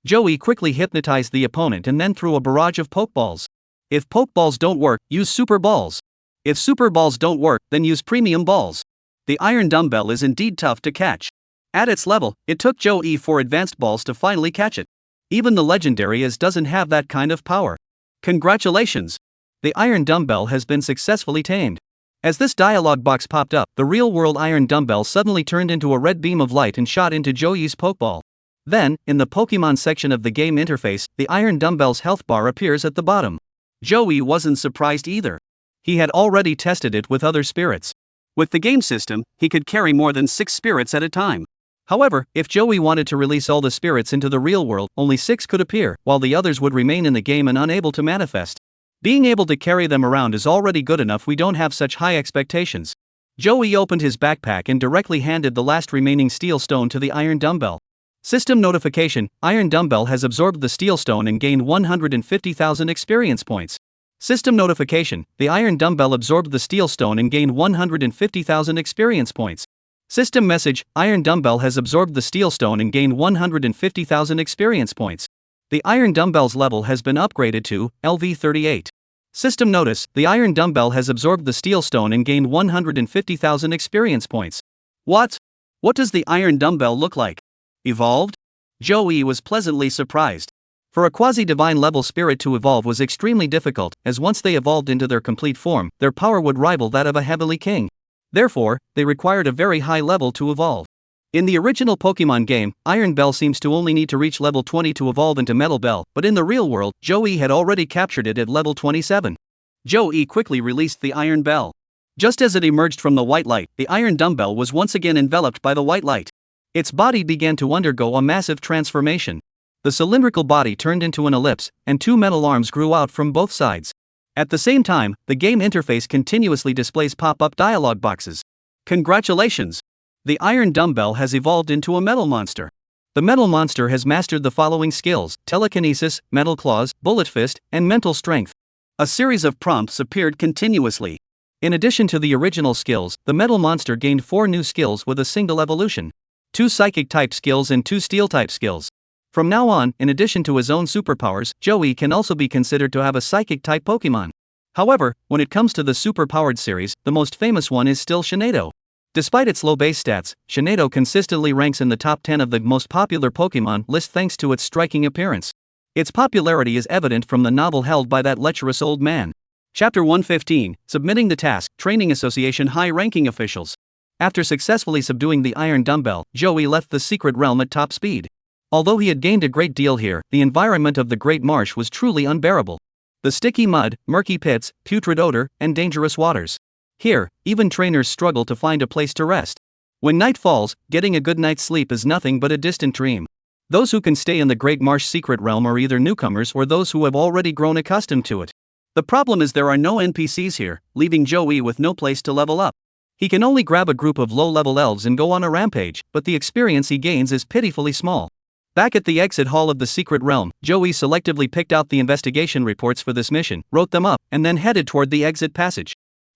Joey quickly hypnotized the opponent and then threw a barrage of Pokeballs. If Pokeballs don't work, use Super Balls. If Super Balls don't work, then use Premium Balls. The Iron Dumbbell is indeed tough to catch. At its level, it took Joey 4 advanced balls to finally catch it. Even the legendaries doesn't have that kind of power. Congratulations! The Iron Dumbbell has been successfully tamed. As this dialogue box popped up, the real-world Iron Dumbbell suddenly turned into a red beam of light and shot into Joey's Pokeball. Then, in the Pokemon section of the game interface, the Iron Dumbbell's health bar appears at the bottom. Joey wasn't surprised either. He had already tested it with other spirits. With the game system, he could carry more than 6 spirits at a time. However, if Joey wanted to release all the spirits into the real world, only 6 could appear, while the others would remain in the game and unable to manifest. Being able to carry them around is already good enough. We don't have such high expectations. Joey opened his backpack and directly handed the last remaining steel stone to the iron dumbbell. System notification: Iron dumbbell has absorbed the steel stone and gained 150,000 experience points. System notification: the iron dumbbell absorbed the steel stone and gained 150,000 experience points. System message: Iron dumbbell has absorbed the steel stone and gained 150,000 experience points. The iron dumbbell's level has been upgraded to LV38. System notice: the iron dumbbell has absorbed the steel stone and gained 150,000 experience points. What? What does the iron dumbbell look like? Evolved? Joey was pleasantly surprised. For a quasi-divine level spirit to evolve was extremely difficult, as once they evolved into their complete form, their power would rival that of a heavenly king. Therefore, they required a very high level to evolve. In the original Pokemon game, Iron Bell seems to only need to reach level 20 to evolve into Metal Bell, but in the real world, Joey had already captured it at level 27. Joey quickly released the Iron Bell. Just as it emerged from the white light, the iron dumbbell was once again enveloped by the white light. Its body began to undergo a massive transformation. The cylindrical body turned into an ellipse, and two metal arms grew out from both sides. At the same time, the game interface continuously displays pop-up dialog boxes. Congratulations! The iron dumbbell has evolved into a metal monster. The metal monster has mastered the following skills: telekinesis, metal claws, bullet fist, and mental strength. A series of prompts appeared continuously. In addition to the original skills, the metal monster gained 4 new skills with a single evolution: 2 psychic-type skills and 2 steel-type skills. From now on, in addition to his own superpowers, Joey can also be considered to have a psychic-type Pokemon. However, when it comes to the super-powered series, the most famous one is still Shinado. Despite its low base stats, Shinado consistently ranks in the top 10 of the most popular Pokemon list thanks to its striking appearance. Its popularity is evident from the novel held by that lecherous old man. Chapter 115, Submitting the Task, Training Association High-Ranking Officials. After successfully subduing the iron dumbbell, Joey left the secret realm at top speed. Although he had gained a great deal here, the environment of the Great Marsh was truly unbearable. The sticky mud, murky pits, putrid odor, and dangerous waters. Here, even trainers struggle to find a place to rest. When night falls, getting a good night's sleep is nothing but a distant dream. Those who can stay in the Great Marsh secret realm are either newcomers or those who have already grown accustomed to it. The problem is there are no NPCs here, leaving Joey with no place to level up. He can only grab a group of low-level elves and go on a rampage, but the experience he gains is pitifully small. Back at the exit hall of the secret realm, Joey selectively picked out the investigation reports for this mission, wrote them up, and then headed toward the exit passage.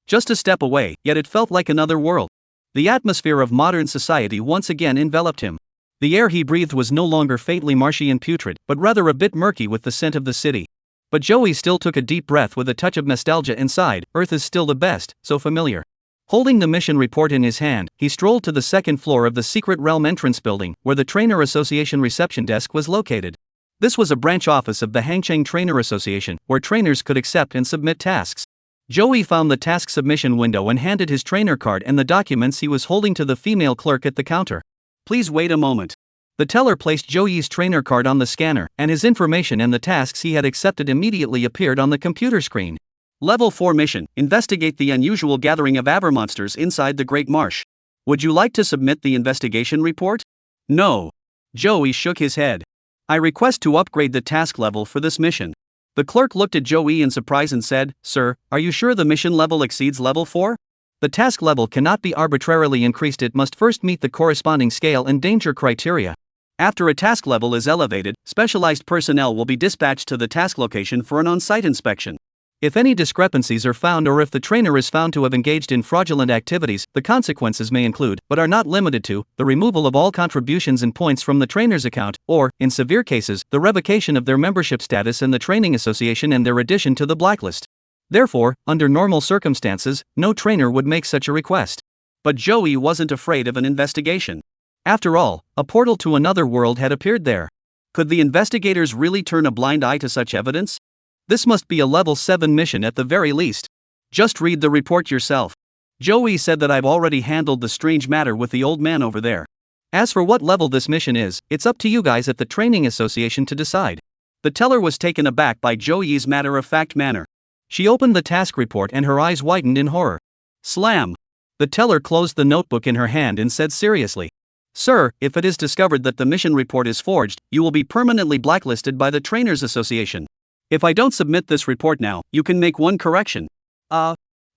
Just a step away, yet it felt like another world. The atmosphere of modern society once again enveloped him. The air he breathed was no longer faintly marshy and putrid, but rather a bit murky with the scent of the city. But Joey still took a deep breath with a touch of nostalgia inside. Earth is still the best, so familiar. Holding the mission report in his hand, he strolled to the second floor of the secret realm entrance building, where the Trainer Association reception desk was located. This was a branch office of the Hangcheng Trainer Association, where trainers could accept and submit tasks. Joey found the task submission window and handed his trainer card and the documents he was holding to the female clerk at the counter. Please wait a moment. The teller placed Joey's trainer card on the scanner, and his information and the tasks he had accepted immediately appeared on the computer screen. Level 4 mission: investigate the unusual gathering of avermonsters inside the Great Marsh. Would you like to submit the investigation report? No. Joey shook his head. I request to upgrade the task level for this mission. The clerk looked at Joey in surprise and said, Sir, are you sure the mission level exceeds level 4? The task level cannot be arbitrarily increased, it must first meet the corresponding scale and danger criteria. After a task level is elevated, specialized personnel will be dispatched to the task location for an on-site inspection. If any discrepancies are found or if the trainer is found to have engaged in fraudulent activities, the consequences may include, but are not limited to, the removal of all contributions and points from the trainer's account, or, in severe cases, the revocation of their membership status in the training association and their addition to the blacklist. Therefore, under normal circumstances, no trainer would make such a request. But Joey wasn't afraid of an investigation. After all, a portal to another world had appeared there. Could the investigators really turn a blind eye to such evidence? This must be a level 7 mission at the very least. Just read the report yourself. Joey said that I've already handled the strange matter with the old man over there. As for what level this mission is, it's up to you guys at the training association to decide. The teller was taken aback by Joey's matter-of-fact manner. She opened the task report and her eyes widened in horror. Slam! The teller closed the notebook in her hand and said seriously, Sir, if it is discovered that the mission report is forged, you will be permanently blacklisted by the Trainers Association. If I don't submit this report now, you can make one correction.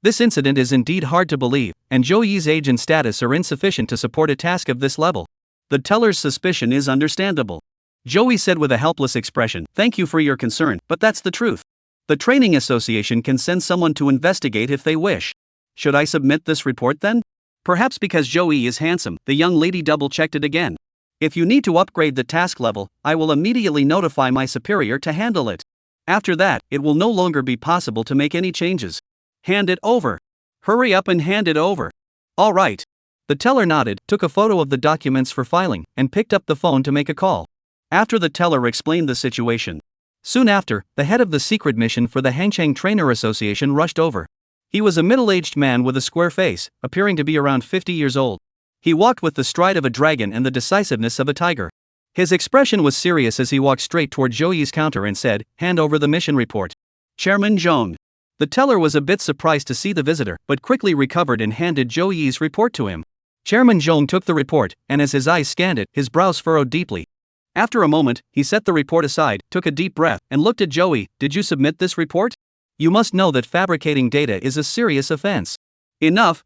This incident is indeed hard to believe, and Joey's age and status are insufficient to support a task of this level. The teller's suspicion is understandable. Joey said with a helpless expression, "Thank you for your concern, but that's the truth. The training association can send someone to investigate if they wish. Should I submit this report then?" Perhaps because Joey is handsome, the young lady double-checked it again. "If you need to upgrade the task level, I will immediately notify my superior to handle it. After that, it will no longer be possible to make any changes. Hand it over. Hurry up and hand it over." "All right." The teller nodded, took a photo of the documents for filing, and picked up the phone to make a call. After the teller explained the situation. Soon after, the head of the secret mission for the Hangchang Trainer Association rushed over. He was a middle-aged man with a square face, appearing to be around 50 years old. He walked with the stride of a dragon and the decisiveness of a tiger. His expression was serious as he walked straight toward Joey's counter and said, "Hand over the mission report." "Chairman Zhong." The teller was a bit surprised to see the visitor, but quickly recovered and handed Joey's report to him. Chairman Zhong took the report, and as his eyes scanned it, his brows furrowed deeply. After a moment, he set the report aside, took a deep breath, and looked at Joey. "Did you submit this report? You must know that fabricating data is a serious offense." Enough.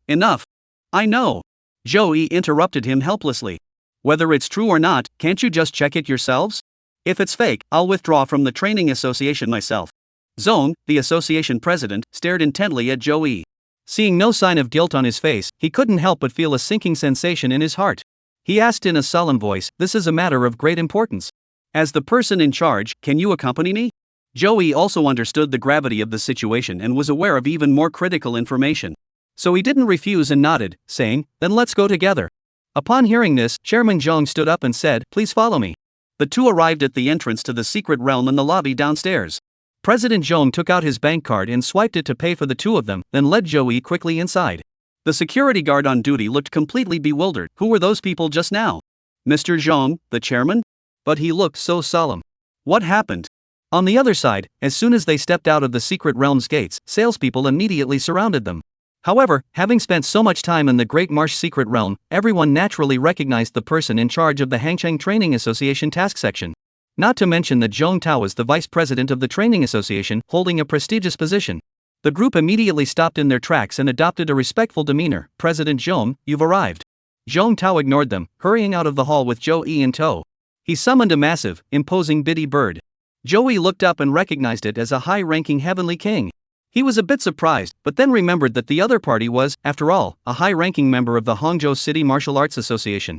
I know." Joey interrupted him helplessly. "Whether it's true or not, can't you just check it yourselves? If it's fake, I'll withdraw from the training association myself." Zhong, the association president, stared intently at Joey. Seeing no sign of guilt on his face, he couldn't help but feel a sinking sensation in his heart. He asked in a solemn voice, "This is a matter of great importance. As the person in charge, can you accompany me?" Joey also understood the gravity of the situation and was aware of even more critical information. So he didn't refuse and nodded, saying, "Then let's go together." Upon hearing this, Chairman Zhong stood up and said, "Please follow me." The two arrived at the entrance to the secret realm in the lobby downstairs. President Zhong took out his bank card and swiped it to pay for the two of them, then led Joey quickly inside. The security guard on duty looked completely bewildered. Who were those people just now? Mr. Zhong, the chairman? But he looked so solemn. What happened? On the other side, as soon as they stepped out of the secret realm's gates, salespeople immediately surrounded them. However, having spent so much time in the Great Marsh secret realm, everyone naturally recognized the person in charge of the Hangchang Training Association task section. Not to mention that Zhong Tao was the vice president of the training association, holding a prestigious position. The group immediately stopped in their tracks and adopted a respectful demeanor. "President Zhong, you've arrived." Zhong Tao ignored them, hurrying out of the hall with Joey in tow. He summoned a massive, imposing bitty bird. Joey looked up and recognized it as a high-ranking heavenly king. He was a bit surprised, but then remembered that the other party was, after all, a high-ranking member of the Hangzhou City Martial Arts Association.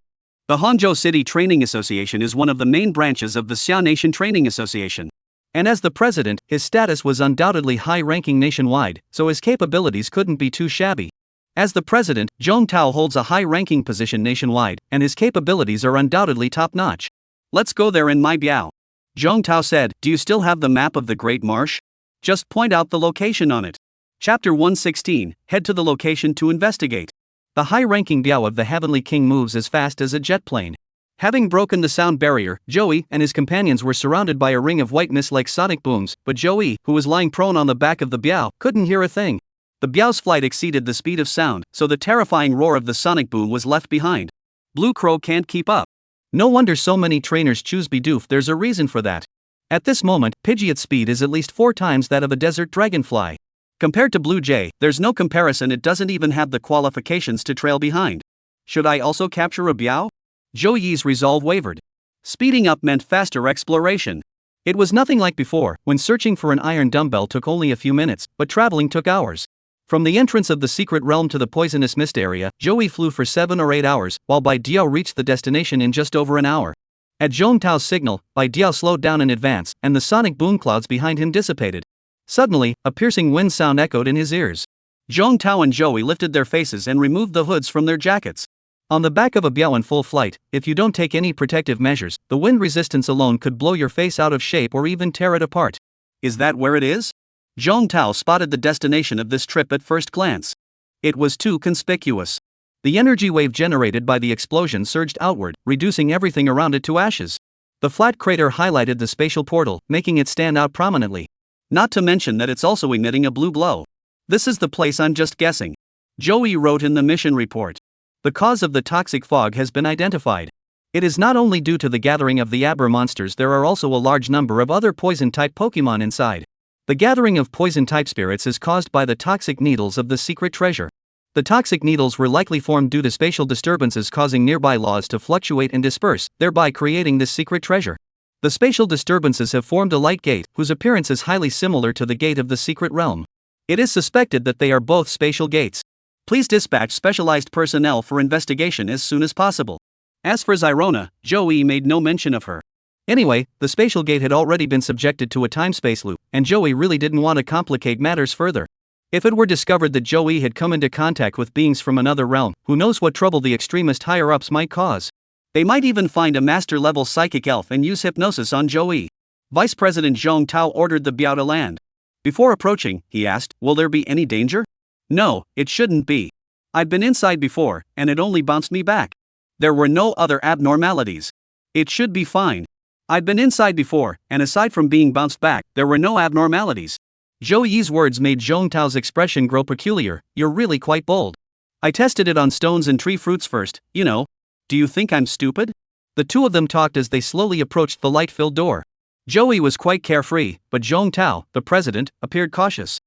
The Hangzhou City Training Association is one of the main branches of the Xia Nation Training Association. And as the president, his status was undoubtedly high-ranking nationwide, so his capabilities couldn't be too shabby. As the president, Zhong Tao holds a high-ranking position nationwide, and his capabilities are undoubtedly top-notch. "Let's go there in my biao." Zhong Tao said, "Do you still have the map of the Great Marsh? Just point out the location on it." Chapter 116, Head to the location to investigate. The high-ranking Biao of the Heavenly King moves as fast as a jet plane. Having broken the sound barrier, Joey and his companions were surrounded by a ring of white mist like sonic booms, but Joey, who was lying prone on the back of the Biao, couldn't hear a thing. The Biao's flight exceeded the speed of sound, so the terrifying roar of the sonic boom was left behind. Blue Crow can't keep up. No wonder so many trainers choose Bidoof, there's a reason for that. At this moment, Pidgeot's speed is at least 4 times that of a desert dragonfly. Compared to Blue Jay, there's no comparison, it doesn't even have the qualifications to trail behind. Should I also capture a Biao? Joey's resolve wavered. Speeding up meant faster exploration. It was nothing like before, when searching for an iron dumbbell took only a few minutes, but traveling took hours. From the entrance of the secret realm to the poisonous mist area, Joey flew for 7 or 8 hours, while Bai Diao reached the destination in just over an hour. At Zhong Tao's signal, Bai Diao slowed down in advance, and the sonic boom clouds behind him dissipated. Suddenly, a piercing wind sound echoed in his ears. Zhong Tao and Joey lifted their faces and removed the hoods from their jackets. On the back of a Biao in full flight, if you don't take any protective measures, the wind resistance alone could blow your face out of shape or even tear it apart. Is that where it is? Zhong Tao spotted the destination of this trip at first glance. It was too conspicuous. The energy wave generated by the explosion surged outward, reducing everything around it to ashes. The flat crater highlighted the spatial portal, making it stand out prominently. Not to mention that it's also emitting a blue glow. This is the place, I'm just guessing. Joey wrote in the mission report. The cause of the toxic fog has been identified. It is not only due to the gathering of the Aber monsters, there are also a large number of other poison-type Pokemon inside. The gathering of poison-type spirits is caused by the toxic needles of the secret treasure. The toxic needles were likely formed due to spatial disturbances causing nearby laws to fluctuate and disperse, thereby creating this secret treasure. The spatial disturbances have formed a light gate, whose appearance is highly similar to the gate of the secret realm. It is suspected that they are both spatial gates. Please dispatch specialized personnel for investigation as soon as possible. As for Zyrona, Joey made no mention of her. Anyway, the spatial gate had already been subjected to a time-space loop, and Joey really didn't want to complicate matters further. If it were discovered that Joey had come into contact with beings from another realm, who knows what trouble the extremist higher-ups might cause. They might even find a master-level psychic elf and use hypnosis on Joey. Vice President Zhong Tao ordered the Biao to land. Before approaching, he asked, "Will there be any danger?" "No, it shouldn't be. I've been inside before, and it only bounced me back. There were no other abnormalities. It should be fine. I've been inside before, and aside from being bounced back, there were no abnormalities." Joey's words made Zhong Tao's expression grow peculiar. "You're really quite bold. I tested it on stones and tree fruits first, you know. Do you think I'm stupid?" The two of them talked as they slowly approached the light-filled door. Joey was quite carefree, but Zhong Tao, the president, appeared cautious.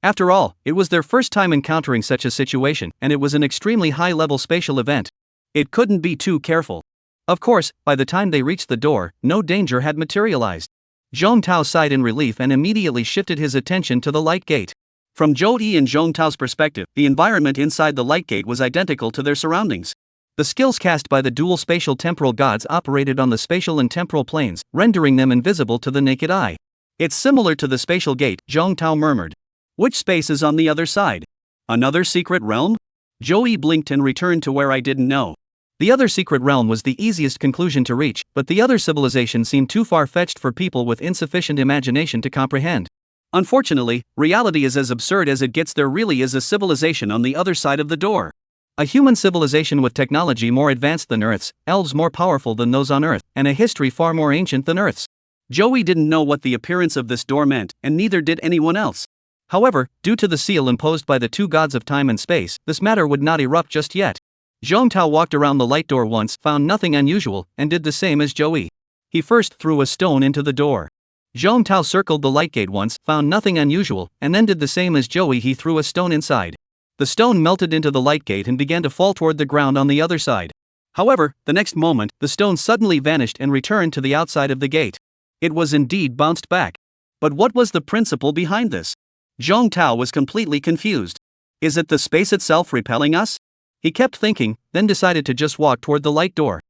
After all, it was their first time encountering such a situation, and it was an extremely high-level spatial event. It couldn't be too careful. Of course, by the time they reached the door, no danger had materialized. Zhong Tao sighed in relief and immediately shifted his attention to the light gate. From Joey and Zhong Tao's perspective, the environment inside the light gate was identical to their surroundings. The skills cast by the dual spatial temporal gods operated on the spatial and temporal planes, rendering them invisible to the naked eye. "It's similar to the spatial gate," Zhong Tao murmured. "Which space is on the other side? Another secret realm?" Joey blinked and returned to where I didn't know. The other secret realm was the easiest conclusion to reach, but the other civilization seemed too far-fetched for people with insufficient imagination to comprehend. Unfortunately, reality is as absurd as it gets. There really is a civilization on the other side of the door. A human civilization with technology more advanced than Earth's, elves more powerful than those on Earth, and a history far more ancient than Earth's. Joey didn't know what the appearance of this door meant, and neither did anyone else. However, due to the seal imposed by the two gods of time and space, this matter would not erupt just yet. Zhong Tao walked around the light door once, found nothing unusual, and did the same as Joey. He first threw a stone into the door. Zhong Tao circled the light gate once, found nothing unusual, and then did the same as Joey. He threw a stone inside. The stone melted into the light gate and began to fall toward the ground on the other side. However, the next moment, the stone suddenly vanished and returned to the outside of the gate. It was indeed bounced back. But what was the principle behind this? Zhong Tao was completely confused. Is it the space itself repelling us? He kept thinking, then decided to just walk toward the light door.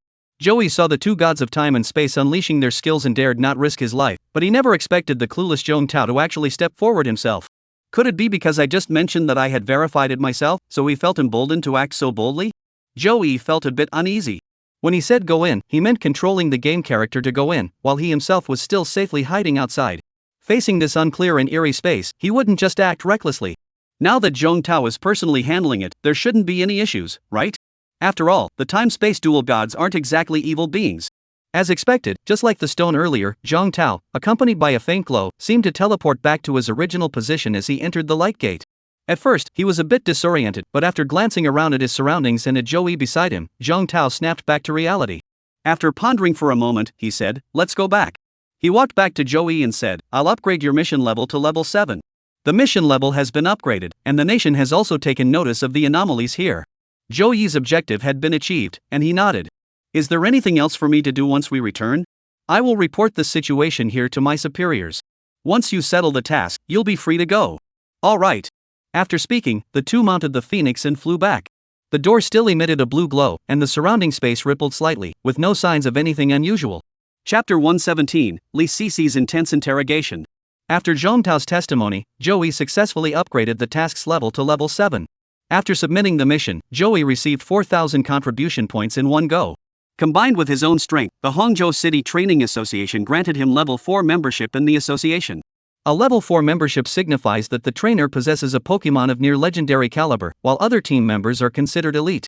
Joey saw the two gods of time and space unleashing their skills and dared not risk his life, but he never expected the clueless Zhong Tao to actually step forward himself. Could it be because I just mentioned that I had verified it myself, so he felt emboldened to act so boldly? Joey felt a bit uneasy. When he said go in, he meant controlling the game character to go in, while he himself was still safely hiding outside. Facing this unclear and eerie space, he wouldn't just act recklessly. Now that Zhong Tao is personally handling it, there shouldn't be any issues, right? After all, the time-space dual gods aren't exactly evil beings. As expected, just like the stone earlier, Zhong Tao, accompanied by a faint glow, seemed to teleport back to his original position as he entered the light gate. At first, he was a bit disoriented, but after glancing around at his surroundings and at Joey beside him, Zhong Tao snapped back to reality. After pondering for a moment, he said, "Let's go back." He walked back to Joey and said, "I'll upgrade your mission level to level 7. The mission level has been upgraded, and the nation has also taken notice of the anomalies here." Joey's objective had been achieved, and he nodded. "Is there anything else for me to do once we return? I will report this situation here to my superiors. Once you settle the task, you'll be free to go." "All right." After speaking, the two mounted the phoenix and flew back. The door still emitted a blue glow, and the surrounding space rippled slightly, with no signs of anything unusual. Chapter 117, Li Cici's Intense Interrogation. After Zhong Tao's testimony, Joey successfully upgraded the task's level to level 7. After submitting the mission, Joey received 4,000 contribution points in one go. Combined with his own strength, the Hangzhou City Training Association granted him level 4 membership in the association. A level 4 membership signifies that the trainer possesses a Pokemon of near legendary caliber, while other team members are considered elite.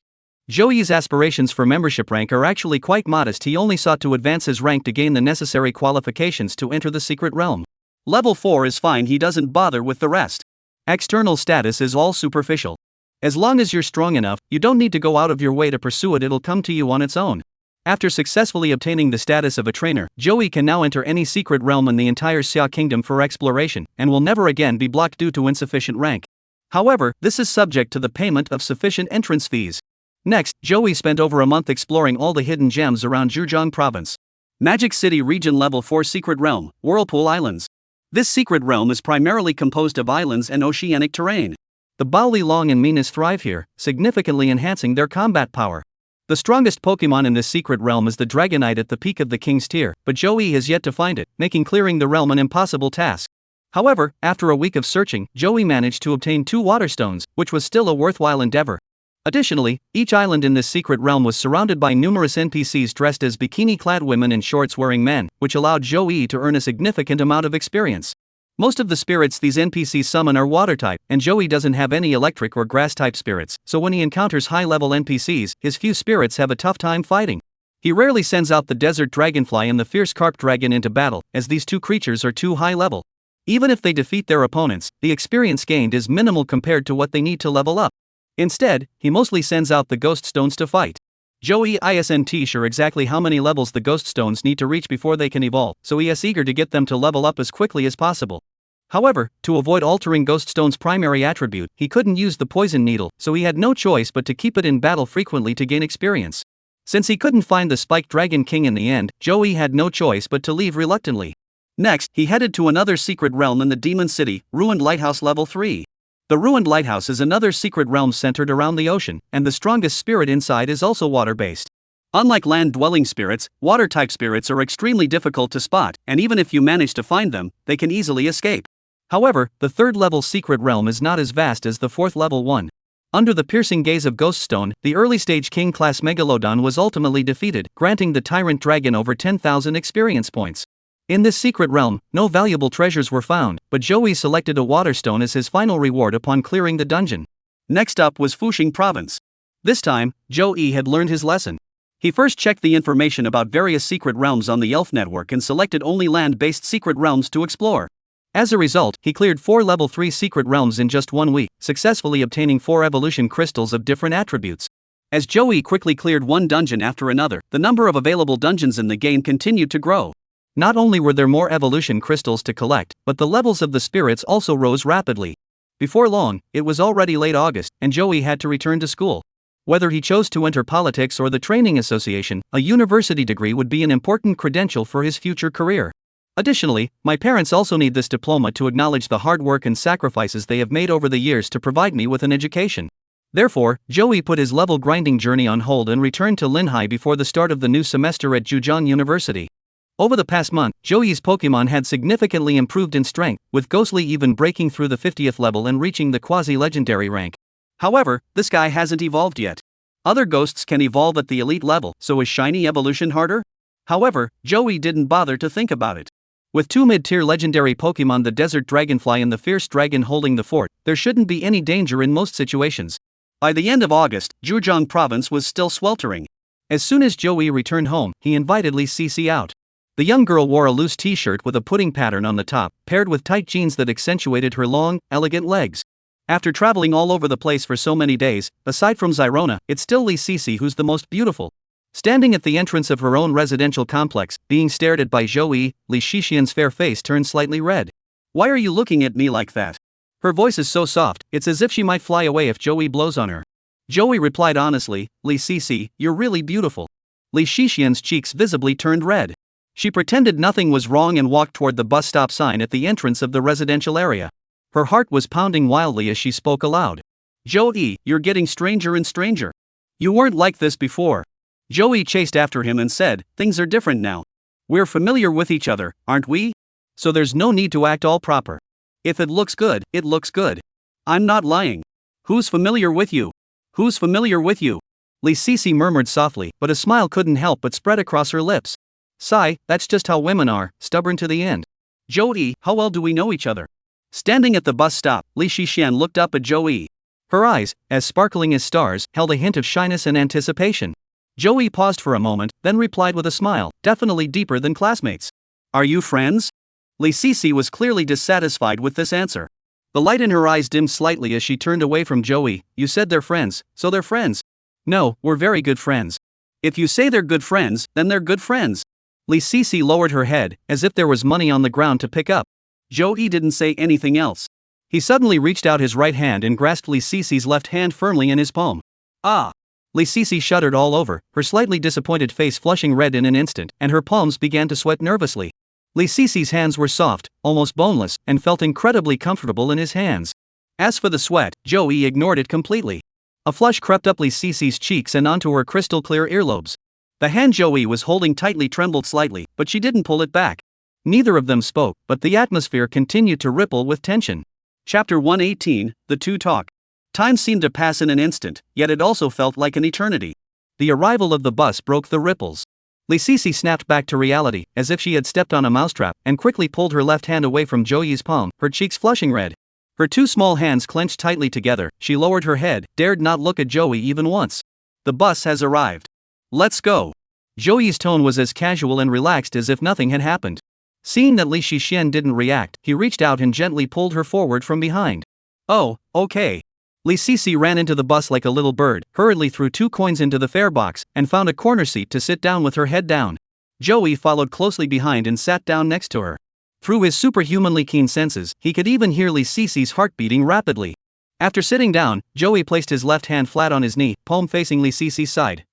Joey's aspirations for membership rank are actually quite modest. He only sought to advance his rank to gain the necessary qualifications to enter the secret realm. Level 4 is fine, he doesn't bother with the rest. External status is all superficial. As long as you're strong enough, you don't need to go out of your way to pursue it, it'll come to you on its own. After successfully obtaining the status of a trainer, Joey can now enter any secret realm in the entire Xia Kingdom for exploration, and will never again be blocked due to insufficient rank. However, this is subject to the payment of sufficient entrance fees. Next, Joey spent over a month exploring all the hidden gems around Zhejiang Province. Magic City Region Level 4 Secret Realm, Whirlpool Islands. This secret realm is primarily composed of islands and oceanic terrain. The Baoli Long and Minas thrive here, significantly enhancing their combat power. The strongest Pokemon in this secret realm is the Dragonite at the peak of the King's Tier, but Joey has yet to find it, making clearing the realm an impossible task. However, after a week of searching, Joey managed to obtain 2 water stones, which was still a worthwhile endeavor. Additionally, each island in this secret realm was surrounded by numerous NPCs dressed as bikini-clad women and shorts-wearing men, which allowed Joey to earn a significant amount of experience. Most of the spirits these NPCs summon are water-type, and Joey doesn't have any electric or grass-type spirits, so when he encounters high-level NPCs, his few spirits have a tough time fighting. He rarely sends out the desert dragonfly and the fierce carp dragon into battle, as these two creatures are too high-level. Even if they defeat their opponents, the experience gained is minimal compared to what they need to level up. Instead, he mostly sends out the ghost stones to fight. Joey isn't sure exactly how many levels the ghost stones need to reach before they can evolve, so he is eager to get them to level up as quickly as possible. However, to avoid altering Ghost Stone's primary attribute, he couldn't use the poison needle, so he had no choice but to keep it in battle frequently to gain experience. Since he couldn't find the Spiked Dragon King in the end, Joey had no choice but to leave reluctantly. Next, he headed to another secret realm in the Demon City, Ruined Lighthouse Level 3. The Ruined Lighthouse is another secret realm centered around the ocean, and the strongest spirit inside is also water-based. Unlike land-dwelling spirits, water-type spirits are extremely difficult to spot, and even if you manage to find them, they can easily escape. However, the 3rd-level secret realm is not as vast as the 4th-level one. Under the piercing gaze of Ghoststone, the early-stage King-class Megalodon was ultimately defeated, granting the Tyrant Dragon over 10,000 experience points. In this secret realm, no valuable treasures were found, but Joey selected a water stone as his final reward upon clearing the dungeon. Next up was Fuxing Province. This time, Joey had learned his lesson. He first checked the information about various secret realms on the Elf Network and selected only land-based secret realms to explore. As a result, he cleared 4 level 3 secret realms in just 1 week, successfully obtaining 4 evolution crystals of different attributes. As Joey quickly cleared one dungeon after another, the number of available dungeons in the game continued to grow. Not only were there more evolution crystals to collect, but the levels of the spirits also rose rapidly. Before long, it was already late August, and Joey had to return to school. Whether he chose to enter politics or the training association, a university degree would be an important credential for his future career. Additionally, my parents also need this diploma to acknowledge the hard work and sacrifices they have made over the years to provide me with an education. Therefore, Joey put his level grinding journey on hold and returned to Linhai before the start of the new semester at Zhejiang University. Over the past month, Joey's Pokemon had significantly improved in strength, with Ghostly even breaking through the 50th level and reaching the quasi-legendary rank. However, this guy hasn't evolved yet. Other ghosts can evolve at the elite level, so is Shiny Evolution harder? However, Joey didn't bother to think about it. With 2 mid-tier legendary Pokemon, the Desert Dragonfly and the Fierce Dragon holding the fort, there shouldn't be any danger in most situations. By the end of August, Zhejiang Province was still sweltering. As soon as Joey returned home, he invited Li Cici out. The young girl wore a loose t-shirt with a pudding pattern on the top, paired with tight jeans that accentuated her long, elegant legs. After traveling all over the place for so many days, aside from Zyrona, it's still Li Cici who's the most beautiful. Standing at the entrance of her own residential complex, being stared at by Joey, Li Cixian's fair face turned slightly red. "Why are you looking at me like that?" Her voice is so soft, it's as if she might fly away if Joey blows on her. Joey replied honestly, "Li Cici, you're really beautiful." Li Cixian's cheeks visibly turned red. She pretended nothing was wrong and walked toward the bus stop sign at the entrance of the residential area. Her heart was pounding wildly as she spoke aloud. "Joey, you're getting stranger and stranger. You weren't like this before." Joey chased after him and said, "Things are different now. We're familiar with each other, aren't we? So there's no need to act all proper. If it looks good, it looks good. I'm not lying. Who's familiar with you? Who's familiar with you?" Li Cici murmured softly, but a smile couldn't help but spread across her lips. "Sigh, that's just how women are, stubborn to the end." "Joey, how well do we know each other?" Standing at the bus stop, Li Cixian looked up at Joey. Her eyes, as sparkling as stars, held a hint of shyness and anticipation. Joey paused for a moment, then replied with a smile, definitely deeper than classmates. "Are you friends?" Li Cici was clearly dissatisfied with this answer. The light in her eyes dimmed slightly as she turned away from Joey. "You said they're friends, so they're friends." "No, we're very good friends." If you say they're good friends, then they're good friends. Li Sisi lowered her head, as if there was money on the ground to pick up. Joey didn't say anything else. He suddenly reached out his right hand and grasped Li Sisi's left hand firmly in his palm. Ah! Li Sisi shuddered all over, her slightly disappointed face flushing red in an instant, and her palms began to sweat nervously. Li Sisi's hands were soft, almost boneless, and felt incredibly comfortable in his hands. As for the sweat, Joey ignored it completely. A flush crept up Li Sisi's cheeks and onto her crystal-clear earlobes. The hand Joey was holding tightly trembled slightly, but she didn't pull it back. Neither of them spoke, but the atmosphere continued to ripple with tension. Chapter 118, The Two Talk. Time seemed to pass in an instant, yet it also felt like an eternity. The arrival of the bus broke the ripples. Li Sisi snapped back to reality, as if she had stepped on a mousetrap, and quickly pulled her left hand away from Joey's palm, her cheeks flushing red. Her two small hands clenched tightly together, she lowered her head, dared not look at Joey even once. The bus has arrived. Let's go. Joey's tone was as casual and relaxed as if nothing had happened. Seeing that Li Shixian didn't react, he reached out and gently pulled her forward from behind. Oh, okay. Li Sisi ran into the bus like a little bird, hurriedly threw 2 coins into the fare box, and found a corner seat to sit down with her head down. Joey followed closely behind and sat down next to her. Through his superhumanly keen senses, he could even hear Li Sisi's heart beating rapidly. After sitting down, Joey placed his left hand flat on his knee, palm facing Li Sisi's side.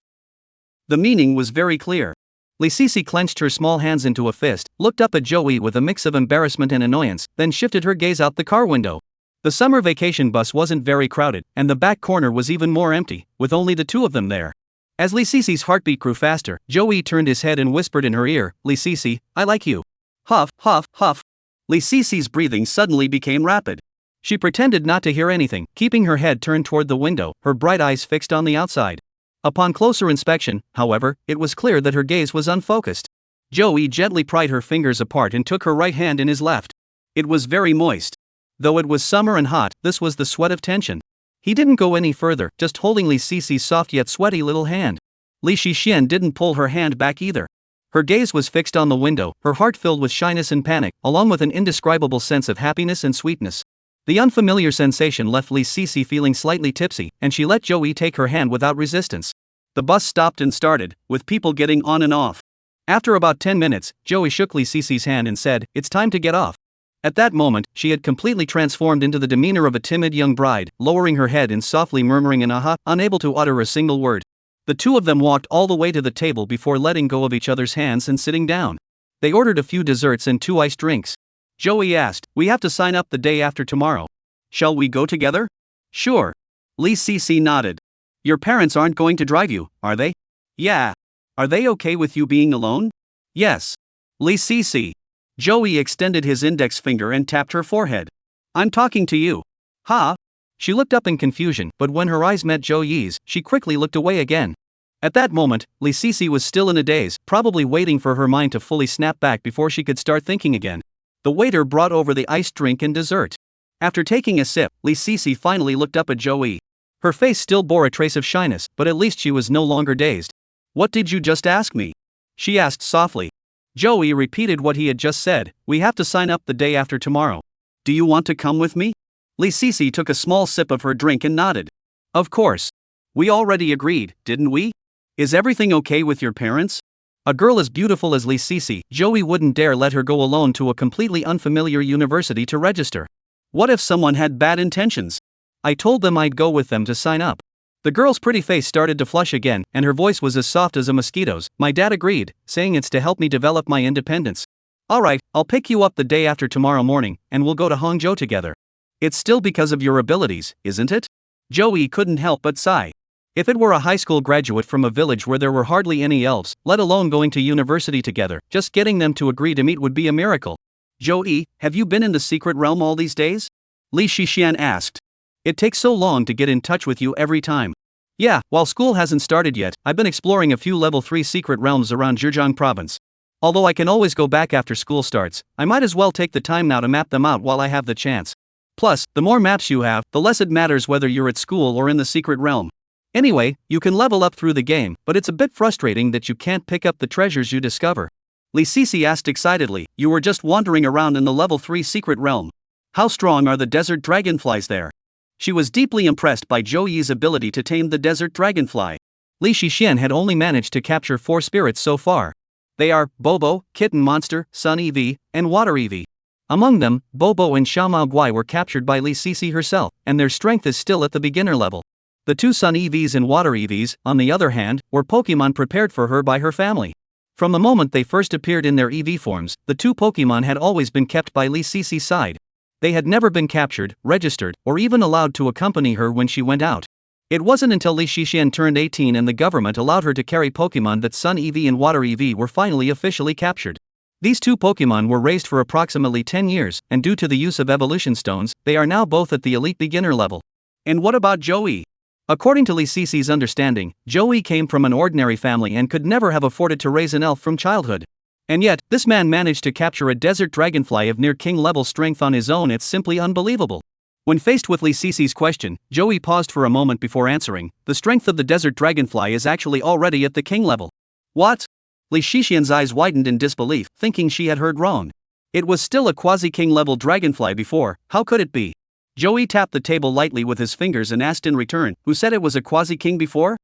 The meaning was very clear. Li Sisi clenched her small hands into a fist, looked up at Joey with a mix of embarrassment and annoyance, then shifted her gaze out the car window. The summer vacation bus wasn't very crowded, and the back corner was even more empty, with only the two of them there. As Li Sisi's heartbeat grew faster, Joey turned his head and whispered in her ear, "Li Sisi, I like you." Huff, huff, huff. Li Sisi's breathing suddenly became rapid. She pretended not to hear anything, keeping her head turned toward the window, her bright eyes fixed on the outside. Upon closer inspection, however, it was clear that her gaze was unfocused. Joey gently pried her fingers apart and took her right hand in his left. It was very moist. Though it was summer and hot, this was the sweat of tension. He didn't go any further, just holding Li Sisi's soft yet sweaty little hand. Li Shixian didn't pull her hand back either. Her gaze was fixed on the window, her heart filled with shyness and panic, along with an indescribable sense of happiness and sweetness. The unfamiliar sensation left Li Sisi feeling slightly tipsy, and she let Joey take her hand without resistance. The bus stopped and started, with people getting on and off. After about 10 minutes, Joey shook Li Sisi's hand and said, "It's time to get off." At that moment, she had completely transformed into the demeanor of a timid young bride, lowering her head and softly murmuring an aha, unable to utter a single word. The two of them walked all the way to the table before letting go of each other's hands and sitting down. They ordered a few desserts and 2 iced drinks. Joey asked, "We have to sign up the day after tomorrow. Shall we go together?" "Sure." Li Sisi nodded. "Your parents aren't going to drive you, are they?" "Yeah." "Are they okay with you being alone?" "Yes." Li Sisi. Joey extended his index finger and tapped her forehead. "I'm talking to you." "Ha?" She looked up in confusion, but when her eyes met Joey's, she quickly looked away again. At that moment, Li Sisi was still in a daze, probably waiting for her mind to fully snap back before she could start thinking again. The waiter brought over the iced drink and dessert. After taking a sip, Li Sisi finally looked up at Joey. Her face still bore a trace of shyness, but at least she was no longer dazed. "What did you just ask me?" she asked softly. Joey repeated what he had just said, "We have to sign up the day after tomorrow. Do you want to come with me?" Li Sisi took a small sip of her drink and nodded. "Of course. We already agreed, didn't we? Is everything okay with your parents?" A girl as beautiful as Li Sisi, Joey wouldn't dare let her go alone to a completely unfamiliar university to register. What if someone had bad intentions? "I told them I'd go with them to sign up." The girl's pretty face started to flush again, and her voice was as soft as a mosquito's. "My dad agreed, saying it's to help me develop my independence." "Alright, I'll pick you up the day after tomorrow morning, and we'll go to Hangzhou together." "It's still because of your abilities, isn't it?" Joey couldn't help but sigh. If it were a high school graduate from a village where there were hardly any elves, let alone going to university together, just getting them to agree to meet would be a miracle. "Joey, have you been in the secret realm all these days?" Li Shixian asked. "It takes so long to get in touch with you every time." "Yeah, while school hasn't started yet, I've been exploring a few level 3 secret realms around Zhejiang province. Although I can always go back after school starts, I might as well take the time now to map them out while I have the chance. Plus, the more maps you have, the less it matters whether you're at school or in the secret realm. Anyway, you can level up through the game, but it's a bit frustrating that you can't pick up the treasures you discover." Li Sisi asked excitedly, "You were just wandering around in the level 3 secret realm. How strong are the desert dragonflies there?" She was deeply impressed by Joey's ability to tame the desert dragonfly. Li Shixian had only managed to capture 4 spirits so far. They are Bobo, Kitten Monster, Sun Eevee, and Water Eevee. Among them, Bobo and Xiaomao Guai were captured by Li Sisi herself, and their strength is still at the beginner level. The 2 Sun Eevees and Water Eevees, on the other hand, were Pokemon prepared for her by her family. From the moment they first appeared in their EV forms, the 2 Pokemon had always been kept by Li Sisi's side. They had never been captured, registered, or even allowed to accompany her when she went out. It wasn't until Li Shixian turned 18 and the government allowed her to carry Pokemon that Sun Eevee and Water Eevee were finally officially captured. These 2 Pokemon were raised for approximately 10 years, and due to the use of evolution stones, they are now both at the elite beginner level. And what about Joey? According to Li Sisi's understanding, Joey came from an ordinary family and could never have afforded to raise an elf from childhood. And yet, this man managed to capture a desert dragonfly of near king level strength on his own. It's simply unbelievable. When faced with Li Sisi's question, Joey paused for a moment before answering. The strength of the desert dragonfly is actually already at the king level. What? Li Shixian's eyes widened in disbelief, thinking she had heard wrong. It was still a quasi-king level dragonfly before, how could it be? Joey tapped the table lightly with his fingers and asked in return, who said it was a quasi-king before?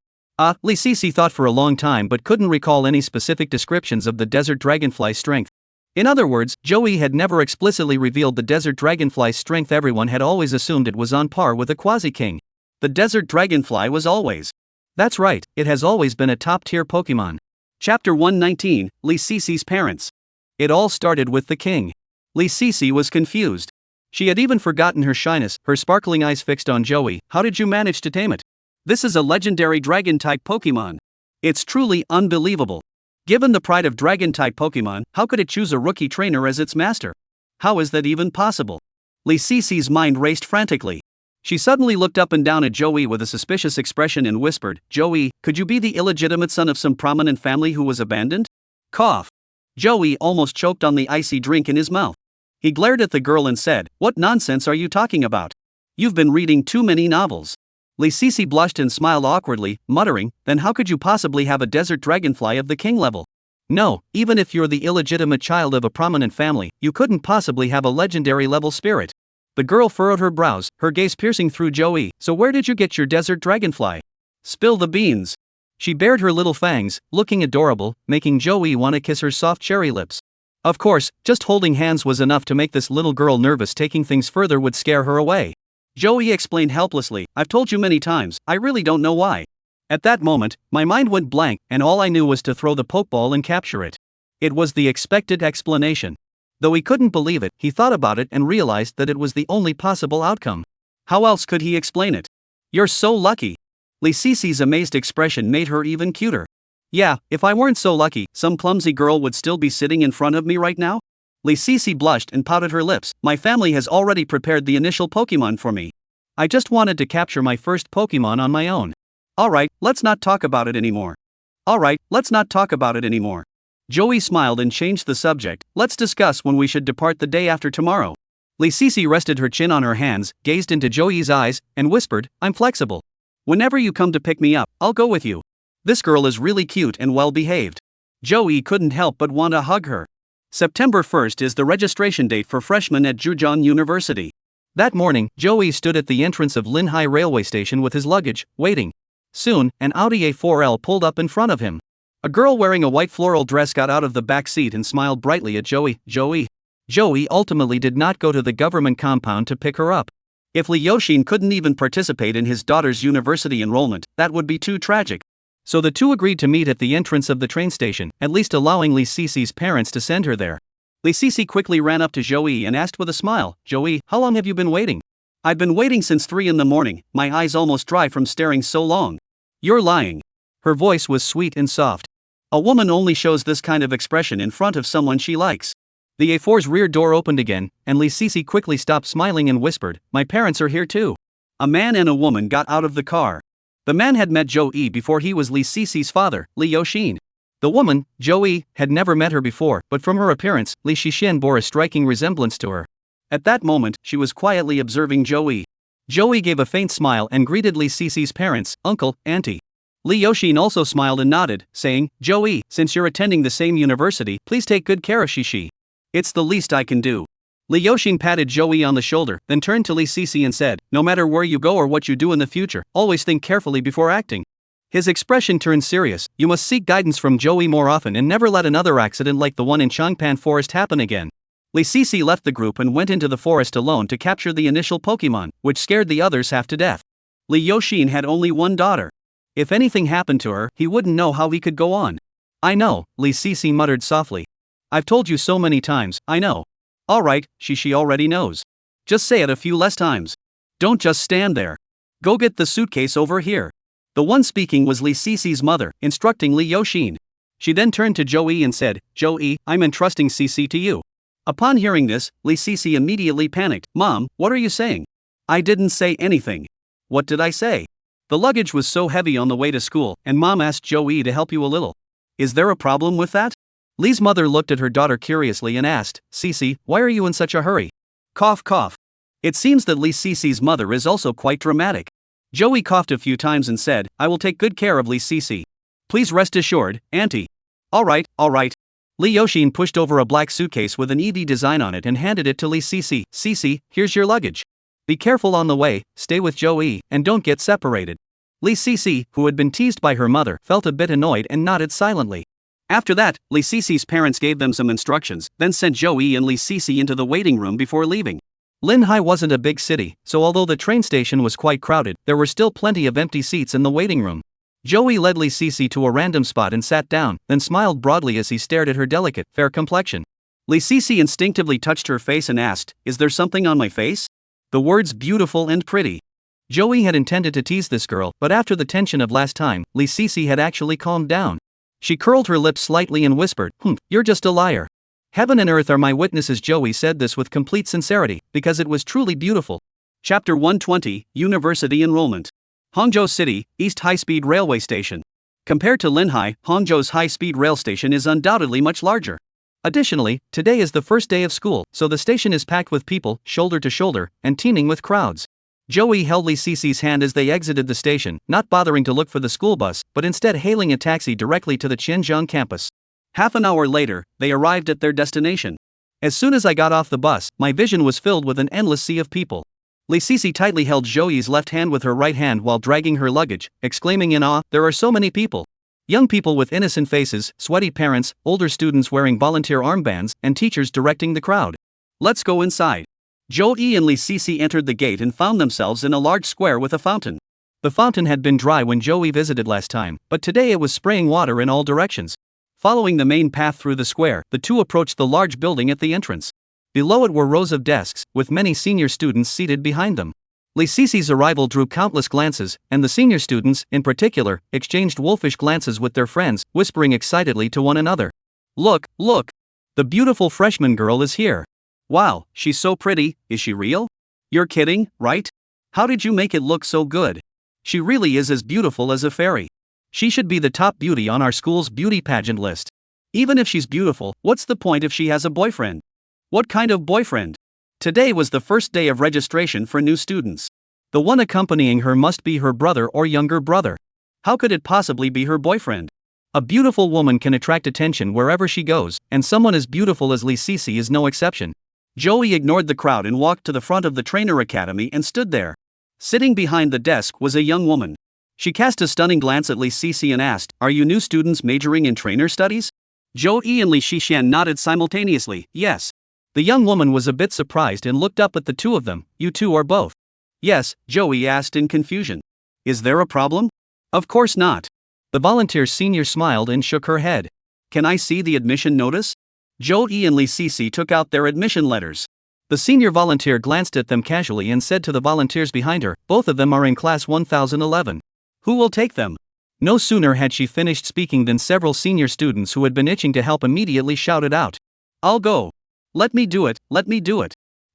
Li Sisi thought for a long time but couldn't recall any specific descriptions of the desert dragonfly's strength. In other words, Joey had never explicitly revealed the desert dragonfly's strength. Everyone had always assumed it was on par with a quasi-king. The desert dragonfly was always. That's right, it has always been a top-tier Pokemon. Chapter 119, Li Sisi's parents. It all started with the king. Li Sisi was confused. She had even forgotten her shyness, her sparkling eyes fixed on Joey. How did you manage to tame it? This is a legendary dragon-type Pokemon. It's truly unbelievable. Given the pride of dragon-type Pokemon, how could it choose a rookie trainer as its master? How is that even possible? Li Sisi's mind raced frantically. She suddenly looked up and down at Joey with a suspicious expression and whispered, Joey, could you be the illegitimate son of some prominent family who was abandoned? Cough. Joey almost choked on the icy drink in his mouth. He glared at the girl and said, what nonsense are you talking about? You've been reading too many novels. Li Sisi blushed and smiled awkwardly, muttering, then how could you possibly have a desert dragonfly of the king level? No, even if you're the illegitimate child of a prominent family, you couldn't possibly have a legendary level spirit. The girl furrowed her brows, her gaze piercing through Joey. So where did you get your desert dragonfly? Spill the beans. She bared her little fangs, looking adorable, making Joey want to kiss her soft cherry lips. Of course, just holding hands was enough to make this little girl nervous. Taking things further would scare her away. Joey explained helplessly, I've told you many times, I really don't know why. At that moment, my mind went blank, and all I knew was to throw the pokeball and capture it. It was the expected explanation. Though he couldn't believe it, he thought about it and realized that it was the only possible outcome. How else could he explain it? You're so lucky. Li Sisi's amazed expression made her even cuter. Yeah, if I weren't so lucky, some clumsy girl would still be sitting in front of me right now? Li Sisi blushed and pouted her lips. My family has already prepared the initial Pokemon for me. I just wanted to capture my first Pokemon on my own. Alright, let's not talk about it anymore. Joey smiled and changed the subject. Let's discuss when we should depart the day after tomorrow. Li Sisi rested her chin on her hands, gazed into Joey's eyes, and whispered, I'm flexible. Whenever you come to pick me up, I'll go with you. This girl is really cute and well behaved. Joey couldn't help but want to hug her. September 1st is the registration date for freshmen at Zhejiang University. That morning, Joey stood at the entrance of Linhai railway station with his luggage, waiting. Soon, an Audi A4L pulled up in front of him. A girl wearing a white floral dress got out of the back seat and smiled brightly at Joey. Joey ultimately did not go to the government compound to pick her up. If Li Yoshin couldn't even participate in his daughter's university enrollment, that would be too tragic. So the two agreed to meet at the entrance of the train station, at least allowing Li Sisi's parents to send her there. Li Sisi quickly ran up to Joey and asked with a smile, Joey, how long have you been waiting? I've been waiting since 3 in the morning, my eyes almost dry from staring so long. You're lying. Her voice was sweet and soft. A woman only shows this kind of expression in front of someone she likes. The A4's rear door opened again, and Li Sisi quickly stopped smiling and whispered, my parents are here too. A man and a woman got out of the car. The man had met Joey before he was Li Sisi's father, Li Yoshin. The woman, Joey, had never met her before, but from her appearance, Li Shixian bore a striking resemblance to her. At that moment, she was quietly observing Joey. Joey gave a faint smile and greeted Li Sisi's parents, uncle, auntie. Li Yoshin also smiled and nodded, saying, Joey, since you're attending the same university, please take good care of Shishi. It's the least I can do. Li Yoshin patted Joey on the shoulder, then turned to Li Sisi and said, no matter where you go or what you do in the future, always think carefully before acting. His expression turned serious. You must seek guidance from Joey more often and never let another accident like the one in Changpan Forest happen again. Li Sisi left the group and went into the forest alone to capture the initial Pokemon, which scared the others half to death. Li Yoxin had only one daughter. If anything happened to her, he wouldn't know how he could go on. I know, Li Sisi muttered softly. I've told you so many times, I know. Alright, she already knows. Just say it a few less times. Don't just stand there. Go get the suitcase over here. The one speaking was Li Sisi's mother, instructing Li Yoxin. She then turned to Joey and said, Joey, I'm entrusting Sisi to you. Upon hearing this, Li Sisi immediately panicked. Mom, what are you saying? I didn't say anything. What did I say? The luggage was so heavy on the way to school, and Mom asked Joey to help you a little. Is there a problem with that? Li's mother looked at her daughter curiously and asked, Sisi, why are you in such a hurry? Cough cough. It seems that Li Sisi's mother is also quite dramatic. Joey coughed a few times and said, I will take good care of Li Sisi. Please rest assured, Auntie. Alright. Li Yoxin pushed over a black suitcase with an EV design on it and handed it to Li Sisi. Sisi, here's your luggage. Be careful on the way, stay with Joey, and don't get separated. Li Sisi, who had been teased by her mother, felt a bit annoyed and nodded silently. After that, Li Sisi's parents gave them some instructions, then sent Joey and Li Sisi into the waiting room before leaving. Linhai wasn't a big city, so although the train station was quite crowded, there were still plenty of empty seats in the waiting room. Joey led Li Sisi to a random spot and sat down, then smiled broadly as he stared at her delicate, fair complexion. Li Sisi instinctively touched her face and asked, Is there something on my face? The words beautiful and pretty. Joey had intended to tease this girl, but after the tension of last time, Li Sisi had actually calmed down. She curled her lips slightly and whispered, You're just a liar. Heaven and earth are my witnesses. Joey said this with complete sincerity, because it was truly beautiful. Chapter 120, University Enrollment. Hangzhou City, East High-Speed Railway Station. Compared to Linhai, Hangzhou's high-speed rail station is undoubtedly much larger. Additionally, today is the first day of school, so the station is packed with people, shoulder to shoulder, and teeming with crowds. Joey held Li Sisi's hand as they exited the station, not bothering to look for the school bus, but instead hailing a taxi directly to the Qianzhong campus. Half an hour later, they arrived at their destination. As soon as I got off the bus, my vision was filled with an endless sea of people. Li Sisi tightly held Joey's left hand with her right hand while dragging her luggage, exclaiming in awe, There are so many people. Young people with innocent faces, sweaty parents, older students wearing volunteer armbands, and teachers directing the crowd. Let's go inside. Joey and Li Sisi entered the gate and found themselves in a large square with a fountain. The fountain had been dry when Joey visited last time, but today it was spraying water in all directions. Following the main path through the square, the two approached the large building at the entrance. Below it were rows of desks, with many senior students seated behind them. Li Sisi's arrival drew countless glances, and the senior students, in particular, exchanged wolfish glances with their friends, whispering excitedly to one another. Look! The beautiful freshman girl is here. Wow, she's so pretty. Is she real? You're kidding, right? How did you make it look so good? She really is as beautiful as a fairy. She should be the top beauty on our school's beauty pageant list. Even if she's beautiful, what's the point if she has a boyfriend? What kind of boyfriend? Today was the first day of registration for new students. The one accompanying her must be her brother or younger brother. How could it possibly be her boyfriend? A beautiful woman can attract attention wherever she goes, and someone as beautiful as Li Sisi is no exception. Joey ignored the crowd and walked to the front of the trainer academy and stood there. Sitting behind the desk was a young woman. She cast a stunning glance at Li Sisi and asked, Are you new students majoring in trainer studies? Joey and Li Shishan nodded simultaneously, yes. The young woman was a bit surprised and looked up at the two of them. You two are both. Yes, Joey asked in confusion. Is there a problem? Of course not. The volunteer senior smiled and shook her head. Can I see the admission notice? Joey and Li Sisi took out their admission letters. The senior volunteer glanced at them casually and said to the volunteers behind her, Both of them are in class 1011. Who will take them? No sooner had she finished speaking than several senior students who had been itching to help immediately shouted out. I'll go. Let me do it.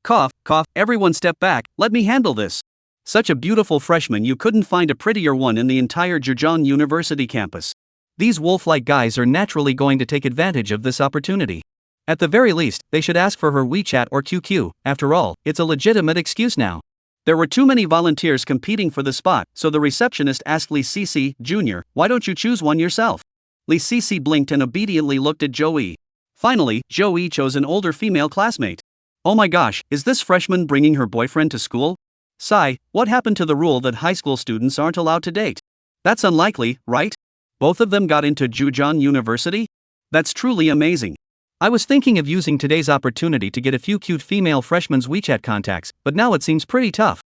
Cough, everyone step back, let me handle this. Such a beautiful freshman, you couldn't find a prettier one in the entire Zhejiang University campus. These wolf-like guys are naturally going to take advantage of this opportunity. At the very least, they should ask for her WeChat or QQ, after all, it's a legitimate excuse now. There were too many volunteers competing for the spot, so the receptionist asked Li Sisi, Jr., why don't you choose one yourself? Li Sisi blinked and obediently looked at Joey. Finally, Joey chose an older female classmate. Oh my gosh, is this freshman bringing her boyfriend to school? Sigh, what happened to the rule that high school students aren't allowed to date? That's unlikely, right? Both of them got into Jujang University? That's truly amazing. I was thinking of using today's opportunity to get a few cute female freshmen's WeChat contacts, but now it seems pretty tough.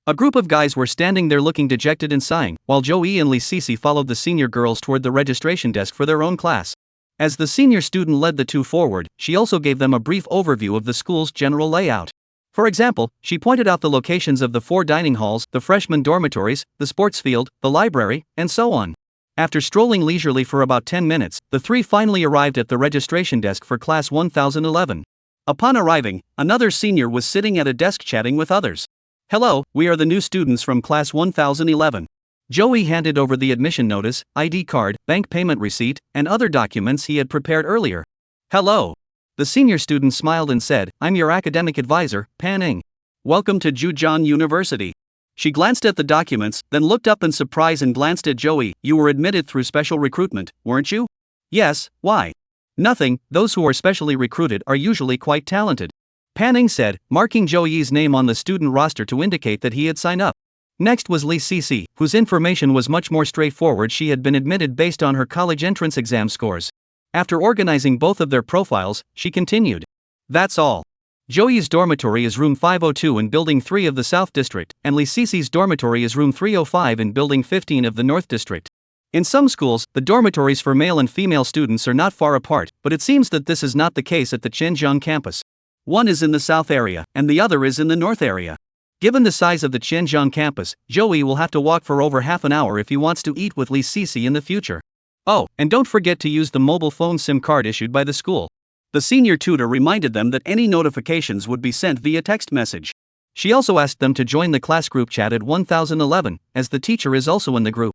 A group of guys were standing there looking dejected and sighing, while Joey and Lee Cece followed the senior girls toward the registration desk for their own class. As the senior student led the two forward, she also gave them a brief overview of the school's general layout. For example, she pointed out the locations of the 4 dining halls, the freshman dormitories, the sports field, the library, and so on. After strolling leisurely for about 10 minutes, the 3 finally arrived at the registration desk for class 1011. Upon arriving, another senior was sitting at a desk chatting with others. "Hello, we are the new students from class 1011. Joey handed over the admission notice, ID card, bank payment receipt, and other documents he had prepared earlier. "Hello." The senior student smiled and said, "I'm your academic advisor, Pan Ing. Welcome to Jujang University." She glanced at the documents, then looked up in surprise and glanced at Joey. "You were admitted through special recruitment, weren't you?" "Yes, why?" "Nothing, those who are specially recruited are usually quite talented," Pan Ing said, marking Joey's name on the student roster to indicate that he had signed up. Next was Lee Cece, whose information was much more straightforward. She had been admitted based on her college entrance exam scores. After organizing both of their profiles, she continued. "That's all. Joey's dormitory is room 502 in Building 3 of the South District, and Lee Cece's dormitory is room 305 in Building 15 of the North District. In some schools, the dormitories for male and female students are not far apart, but it seems that this is not the case at the Zhenjiang campus. One is in the south area, and the other is in the north area. Given the size of the Zhenjiang campus, Joey will have to walk for over half an hour if he wants to eat with Lee Cece in the future. Oh, and don't forget to use the mobile phone SIM card issued by the school." The senior tutor reminded them that any notifications would be sent via text message. She also asked them to join the class group chat at 1011, as the teacher is also in the group.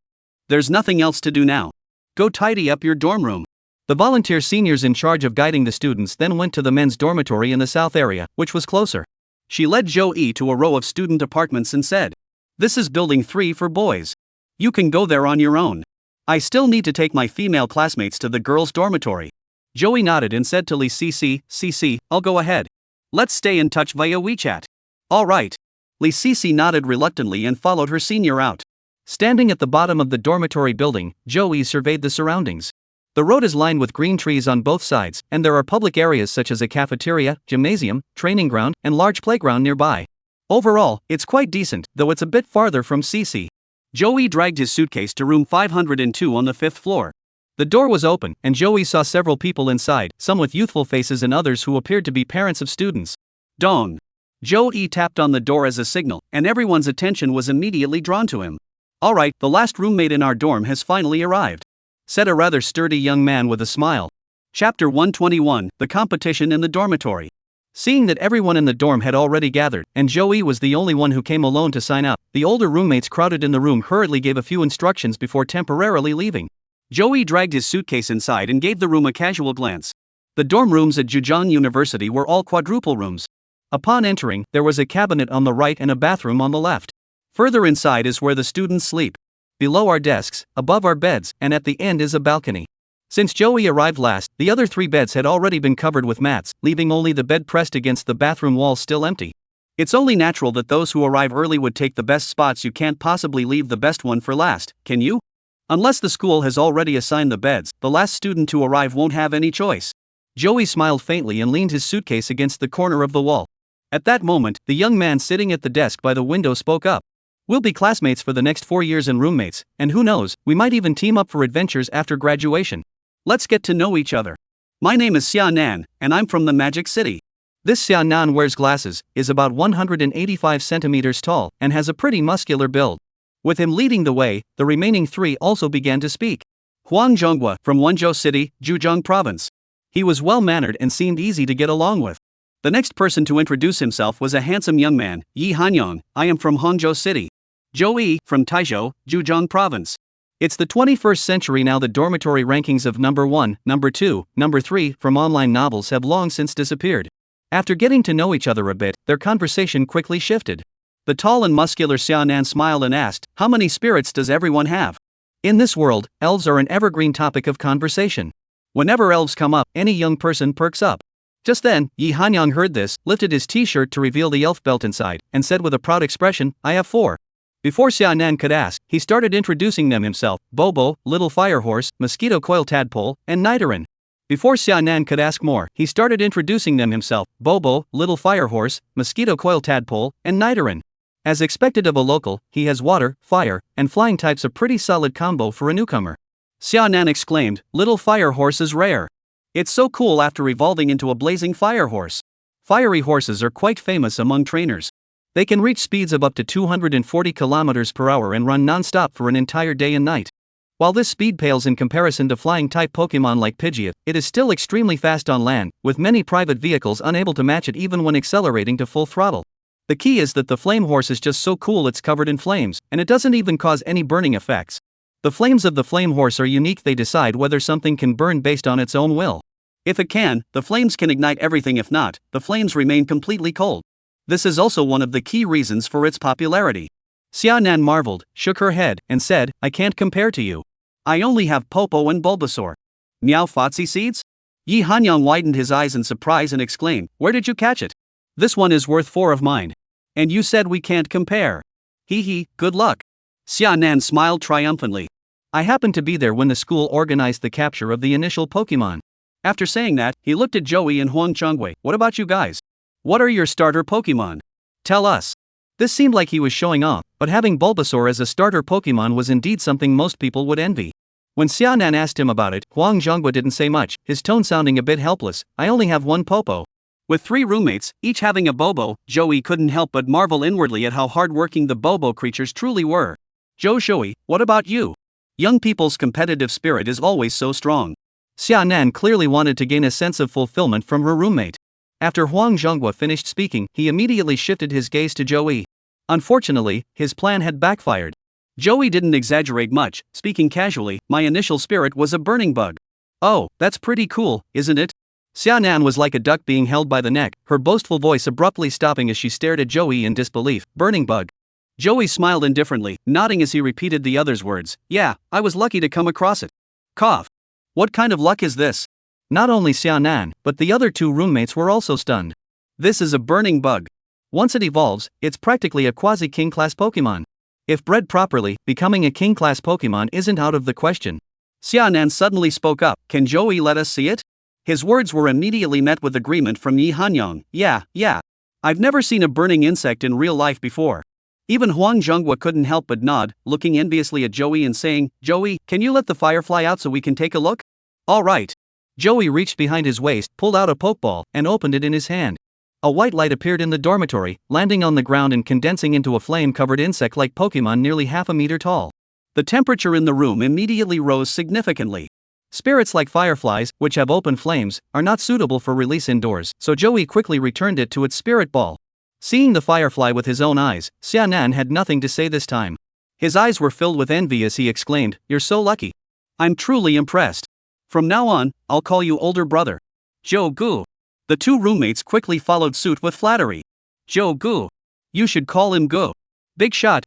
"There's nothing else to do now. Go tidy up your dorm room." The volunteer seniors in charge of guiding the students then went to the men's dormitory in the south area, which was closer. She led Joey to a row of student apartments and said, "This is building 3 for boys. You can go there on your own. I still need to take my female classmates to the girls' dormitory." Joey nodded and said to Lee Cece, "Cece, I'll go ahead. Let's stay in touch via WeChat." "All right." Lee Cece nodded reluctantly and followed her senior out. Standing at the bottom of the dormitory building, Joey surveyed the surroundings. The road is lined with green trees on both sides, and there are public areas such as a cafeteria, gymnasium, training ground, and large playground nearby. Overall, it's quite decent, though it's a bit farther from Cece. Joey dragged his suitcase to room 502 on the 5th floor. The door was open, and Joey saw several people inside, some with youthful faces and others who appeared to be parents of students. "Dong." Joey tapped on the door as a signal, and everyone's attention was immediately drawn to him. "All right, the last roommate in our dorm has finally arrived," said a rather sturdy young man with a smile. Chapter 121, The Competition in the Dormitory. Seeing that everyone in the dorm had already gathered, and Joey was the only one who came alone to sign up, the older roommates crowded in the room hurriedly gave a few instructions before temporarily leaving. Joey dragged his suitcase inside and gave the room a casual glance. The dorm rooms at Jujang University were all quadruple rooms. Upon entering, there was a cabinet on the right and a bathroom on the left. Further inside is where the students sleep. Below are desks, above are beds, and at the end is a balcony. Since Joey arrived last, the other 3 beds had already been covered with mats, leaving only the bed pressed against the bathroom wall still empty. It's only natural that those who arrive early would take the best spots. You can't possibly leave the best one for last, can you? Unless the school has already assigned the beds, the last student to arrive won't have any choice. Joey smiled faintly and leaned his suitcase against the corner of the wall. At that moment, the young man sitting at the desk by the window spoke up. "We'll be classmates for the next 4 years and roommates, and who knows, we might even team up for adventures after graduation. Let's get to know each other. My name is Xia Nan, and I'm from the Magic City." This Xia Nan wears glasses, is about 185 centimeters tall, and has a pretty muscular build. With him leading the way, the remaining 3 also began to speak. Huang Zhonghua, from Wenzhou City, Zhejiang Province. He was well-mannered and seemed easy to get along with. The next person to introduce himself was a handsome young man, Yi Hanyang. "I am from Hangzhou City." Joey, from Taizhou, Zhejiang Province. It's the 21st century now. The dormitory rankings of number 1, number 2, number 3 from online novels have long since disappeared. After getting to know each other a bit, their conversation quickly shifted. The tall and muscular Xia Nan smiled and asked, "How many spirits does everyone have?" In this world, elves are an evergreen topic of conversation. Whenever elves come up, any young person perks up. Just then, Yi Hanyang heard this, lifted his t-shirt to reveal the elf belt inside, and said with a proud expression, "I have 4. Before Xiaonan could ask, he started introducing them himself: Bobo, Little Firehorse, Mosquito Coil Tadpole, and Nidoran. Before Xiaonan could ask more, he started introducing them himself: Bobo, Little Firehorse, Mosquito Coil Tadpole, and Nidoran. As expected of a local, he has water, fire, and flying types, a pretty solid combo for a newcomer. Xiaonan exclaimed, Little Firehorse is rare. It's so cool after evolving into a blazing fire horse. Fiery horses are quite famous among trainers. They can reach speeds of up to 240 km per hour and run non-stop for an entire day and night. While this speed pales in comparison to flying-type Pokemon like Pidgeot, it is still extremely fast on land, with many private vehicles unable to match it even when accelerating to full throttle. The key is that the flame horse is just so cool it's covered in flames, and it doesn't even cause any burning effects. The flames of the flame horse are unique. They decide whether something can burn based on its own will. If it can, the flames can ignite everything. If not, the flames remain completely cold. This is also one of the key reasons for its popularity. Xiaonan marveled, shook her head, and said, I can't compare to you. I only have Popo and Bulbasaur. Meow Fotsy seeds? Yi Hanyang widened his eyes in surprise and exclaimed, Where did you catch it? This one is worth 4 of mine. And you said we can't compare. Hee hee, good luck. Xiaonan smiled triumphantly. I happened to be there when the school organized the capture of the initial Pokemon. After saying that, he looked at Joey and Huang Chongwei. What about you guys? What are your starter Pokemon? Tell us. This seemed like he was showing off, but having Bulbasaur as a starter Pokemon was indeed something most people would envy. When Xiaonan asked him about it, Huang Zhonghua didn't say much, his tone sounding a bit helpless. I only have one Popo. With 3 roommates, each having a Bobo, Joey couldn't help but marvel inwardly at how hardworking the Bobo creatures truly were. Joey, what about you? Young people's competitive spirit is always so strong. Xiaonan clearly wanted to gain a sense of fulfillment from her roommate. After Huang Zhonghua finished speaking, he immediately shifted his gaze to Joey. Unfortunately, his plan had backfired. Joey didn't exaggerate much, speaking casually, my initial spirit was a burning bug. Oh, that's pretty cool, isn't it? Xiaonan was like a duck being held by the neck, her boastful voice abruptly stopping as she stared at Joey in disbelief. Burning bug. Joey smiled indifferently, nodding as he repeated the other's words. Yeah, I was lucky to come across it. Cough. What kind of luck is this? Not only Xiaonan, but the other 2 roommates were also stunned. This is a burning bug. Once it evolves, it's practically a quasi-king class Pokemon. If bred properly, becoming a king class Pokemon isn't out of the question. Xiaonan suddenly spoke up, Can Joey let us see it? His words were immediately met with agreement from Yi Hanyang. Yeah. I've never seen a burning insect in real life before. Even Huang Zhonghua couldn't help but nod, looking enviously at Joey and saying, Joey, can you let the firefly out so we can take a look? All right. Joey reached behind his waist, pulled out a Pokeball, and opened it in his hand. A white light appeared in the dormitory, landing on the ground and condensing into a flame-covered insect-like Pokemon nearly half a meter tall. The temperature in the room immediately rose significantly. Spirits like fireflies, which have open flames, are not suitable for release indoors, so Joey quickly returned it to its spirit ball. Seeing the firefly with his own eyes, Xiaonan had nothing to say this time. His eyes were filled with envy as he exclaimed, You're so lucky. I'm truly impressed. From now on, I'll call you older brother. Joe Gu. The 2 roommates quickly followed suit with flattery. Joe Gu. You should call him Gu. Big shot,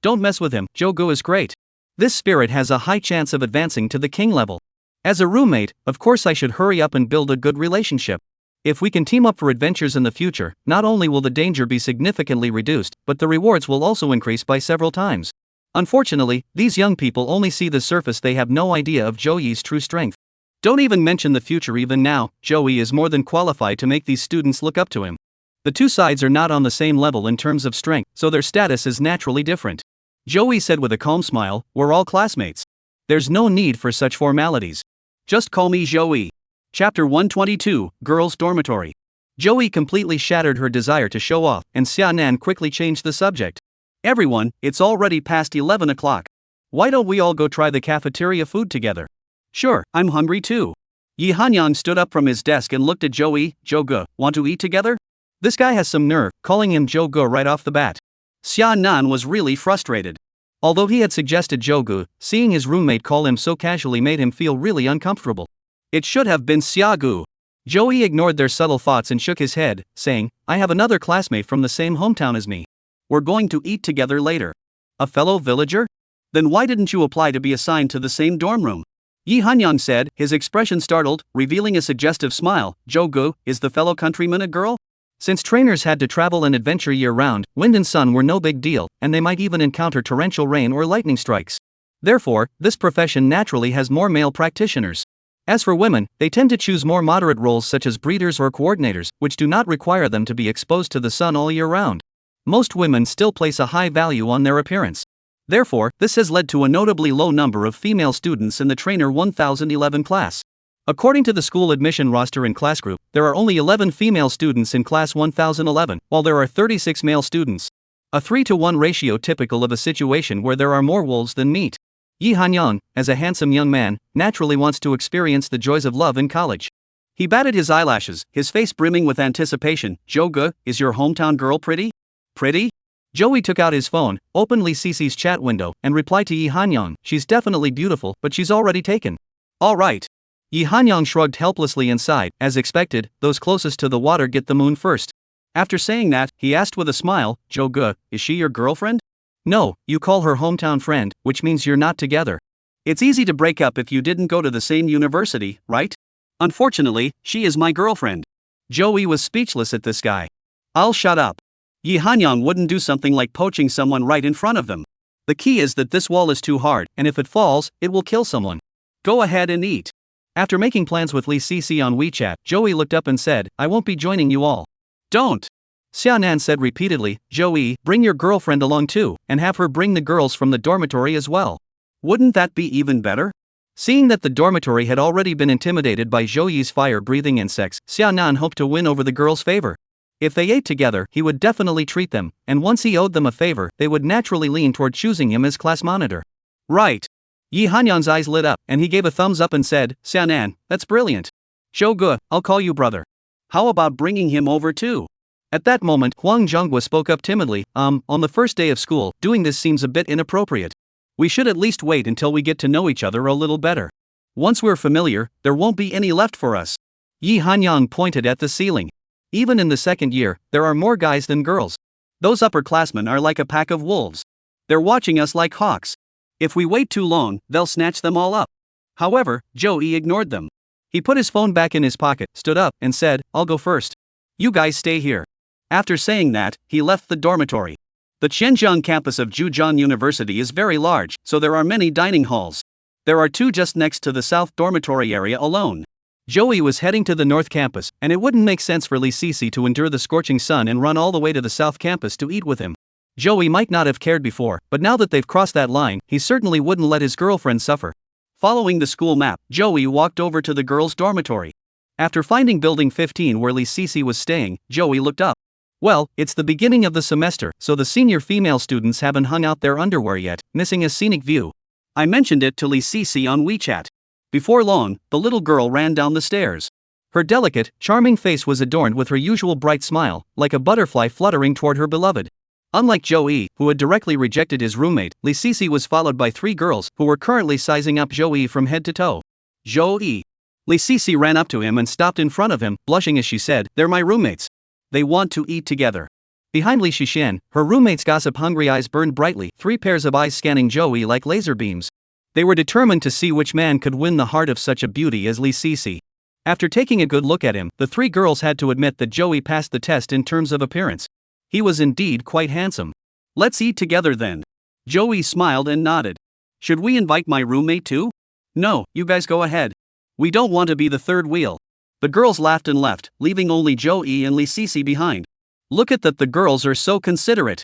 don't mess with him, Joe Gu is great. This spirit has a high chance of advancing to the king level. As a roommate, of course I should hurry up and build a good relationship. If we can team up for adventures in the future, not only will the danger be significantly reduced, but the rewards will also increase by several times. Unfortunately, these young people only see the surface. They have no idea of Joey's true strength. Don't even mention the future. Even now, Joey is more than qualified to make these students look up to him. The 2 sides are not on the same level in terms of strength, so their status is naturally different. Joey said with a calm smile, We're all classmates. There's no need for such formalities. Just call me Joey. Chapter 122, Girls' Dormitory. Joey completely shattered her desire to show off, and Xiaonan quickly changed the subject. Everyone, it's already past 11 o'clock. Why don't we all go try the cafeteria food together? Sure, I'm hungry too. Yi Hanyang stood up from his desk and looked at Joey. Joe, want to eat together? This guy has some nerve, calling him Joe right off the bat. Xiaonan was really frustrated. Although he had suggested Joe, seeing his roommate call him so casually made him feel really uncomfortable. It should have been Xiagu. Joey ignored their subtle thoughts and shook his head, saying, I have another classmate from the same hometown as me. We're going to eat together later. A fellow villager? Then why didn't you apply to be assigned to the same dorm room? Yi Hanyang said, his expression startled, revealing a suggestive smile. Joe, is the fellow countryman a girl? Since trainers had to travel and adventure year-round, wind and sun were no big deal, and they might even encounter torrential rain or lightning strikes. Therefore, this profession naturally has more male practitioners. As for women, they tend to choose more moderate roles such as breeders or coordinators, which do not require them to be exposed to the sun all year round. Most women still place a high value on their appearance. Therefore, this has led to a notably low number of female students in the Trainer 1011 class. According to the school admission roster and class group, there are only 11 female students in class 1011, while there are 36 male students. A 3-to-1 ratio typical of a situation where there are more wolves than meat. Yi Hanyang, as a handsome young man, naturally wants to experience the joys of love in college. He batted his eyelashes, his face brimming with anticipation. "Joe, is your hometown girl pretty? Pretty?" Joey took out his phone, opened Lee Cece's chat window, and replied to Yi Hanyang, "She's definitely beautiful, but she's already taken." "All right." Yi Hanyang shrugged helplessly and sighed. As expected, those closest to the water get the moon first. After saying that, he asked with a smile, "Joe, is she your girlfriend?" "No, you call her hometown friend, which means you're not together. It's easy to break up if you didn't go to the same university, right? Unfortunately, she is my girlfriend." Joey was speechless at this guy. "I'll shut up." Yi Hanyang wouldn't do something like poaching someone right in front of them. The key is that this wall is too hard, and if it falls, it will kill someone. Go ahead and eat. After making plans with Lee Cece on WeChat, Joey looked up and said, "I won't be joining you all." "Don't." Xiaonan said repeatedly, "Joey, bring your girlfriend along too, and have her bring the girls from the dormitory as well." Wouldn't that be even better? Seeing that the dormitory had already been intimidated by Joey's fire-breathing insects, Xiaonan hoped to win over the girls' favor. If they ate together, he would definitely treat them, and once he owed them a favor, they would naturally lean toward choosing him as class monitor. Right. Yi Hanyang's eyes lit up, and he gave a thumbs up and said, "Xiaonan, that's brilliant. Zhou, I'll call you brother. How about bringing him over too?" At that moment, Huang Zhonghua spoke up timidly, on the first day of school, doing this seems a bit inappropriate. We should at least wait until we get to know each other a little better. Once we're familiar, there won't be any left for us." Yi Hanyang pointed at the ceiling. "Even in the second year, there are more guys than girls. Those upperclassmen are like a pack of wolves. They're watching us like hawks. If we wait too long, they'll snatch them all up." However, Joey ignored them. He put his phone back in his pocket, stood up, and said, "I'll go first. You guys stay here." After saying that, he left the dormitory. The Zhenjiang campus of Zhujiang University is very large, so there are many dining halls. There are 2 just next to the south dormitory area alone. Joey was heading to the north campus, and it wouldn't make sense for Lee Cece to endure the scorching sun and run all the way to the south campus to eat with him. Joey might not have cared before, but now that they've crossed that line, he certainly wouldn't let his girlfriend suffer. Following the school map, Joey walked over to the girls' dormitory. After finding building 15 where Lee Cece was staying, Joey looked up. Well, it's the beginning of the semester, so the senior female students haven't hung out their underwear yet, missing a scenic view. I mentioned it to Lee Cece on WeChat. Before long, the little girl ran down the stairs. Her delicate, charming face was adorned with her usual bright smile, like a butterfly fluttering toward her beloved. Unlike Joey, who had directly rejected his roommate, Lee Cece was followed by 3 girls, who were currently sizing up Joey from head to toe. "Joey." Lee Cece ran up to him and stopped in front of him, blushing as she said, "They're my roommates. They want to eat together." Behind Li Shishan, her roommate's gossip-hungry eyes burned brightly, 3 pairs of eyes scanning Joey like laser beams. They were determined to see which man could win the heart of such a beauty as Lee Cece. After taking a good look at him, the 3 girls had to admit that Joey passed the test in terms of appearance. He was indeed quite handsome. "Let's eat together then." Joey smiled and nodded. "Should we invite my roommate too?" "No, you guys go ahead. We don't want to be the third wheel." The girls laughed and left, leaving only Joey and Lee Cece behind. "Look at that, the girls are so considerate.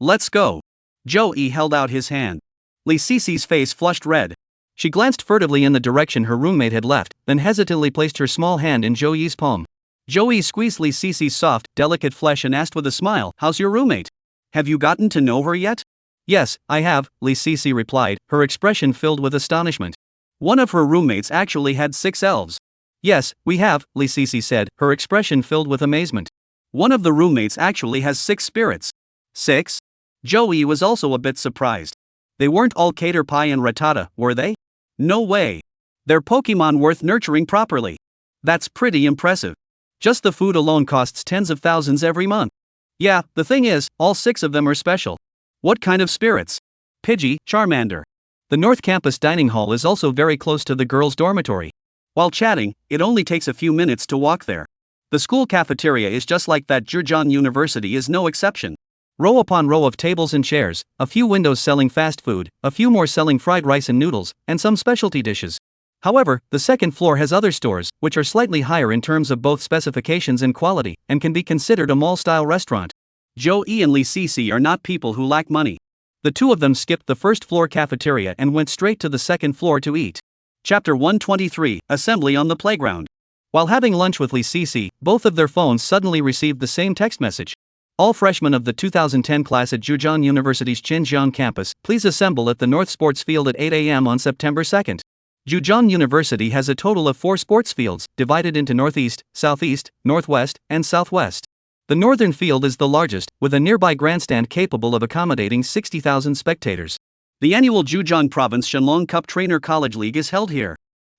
Let's go." Joey held out his hand. Lee Cece's face flushed red. She glanced furtively in the direction her roommate had left, then hesitantly placed her small hand in Joey's palm. Joey squeezed Lee Cece's soft, delicate flesh and asked with a smile, "How's your roommate? Have you gotten to know her yet?" "Yes, I have," Lee Cece replied, her expression filled with astonishment. One of her roommates actually had 6 elves. "Yes, we have," Lee Cece said, her expression filled with amazement. "One of the roommates actually has 6 spirits." 6? Joey was also a bit surprised. They weren't all Caterpie and Rattata, were they? No way. They're Pokemon worth nurturing properly. That's pretty impressive. Just the food alone costs tens of thousands every month. Yeah, the thing is, all 6 of them are special. What kind of spirits? Pidgey, Charmander. The North Campus dining hall is also very close to the girls' dormitory. While chatting, it only takes a few minutes to walk there. The school cafeteria is just like that. Zhejiang University is no exception. Row upon row of tables and chairs, a few windows selling fast food, a few more selling fried rice and noodles, and some specialty dishes. However, the second floor has other stores, which are slightly higher in terms of both specifications and quality, and can be considered a mall-style restaurant. Joey and Lee Cece are not people who lack money. The two of them skipped the first floor cafeteria and went straight to the second floor to eat. Chapter 123, Assembly on the Playground. While having lunch with Lee Cece, both of their phones suddenly received the same text message. All freshmen of the 2010 class at Zhejiang University's Xinjiang campus, please assemble at the North Sports Field at 8 a.m. on September 2nd. Zhejiang University has a total of 4 sports fields, divided into Northeast, Southeast, Northwest, and Southwest. The northern field is the largest, with a nearby grandstand capable of accommodating 60,000 spectators. The annual Zhejiang Province Shenlong Cup Trainer College League is held here.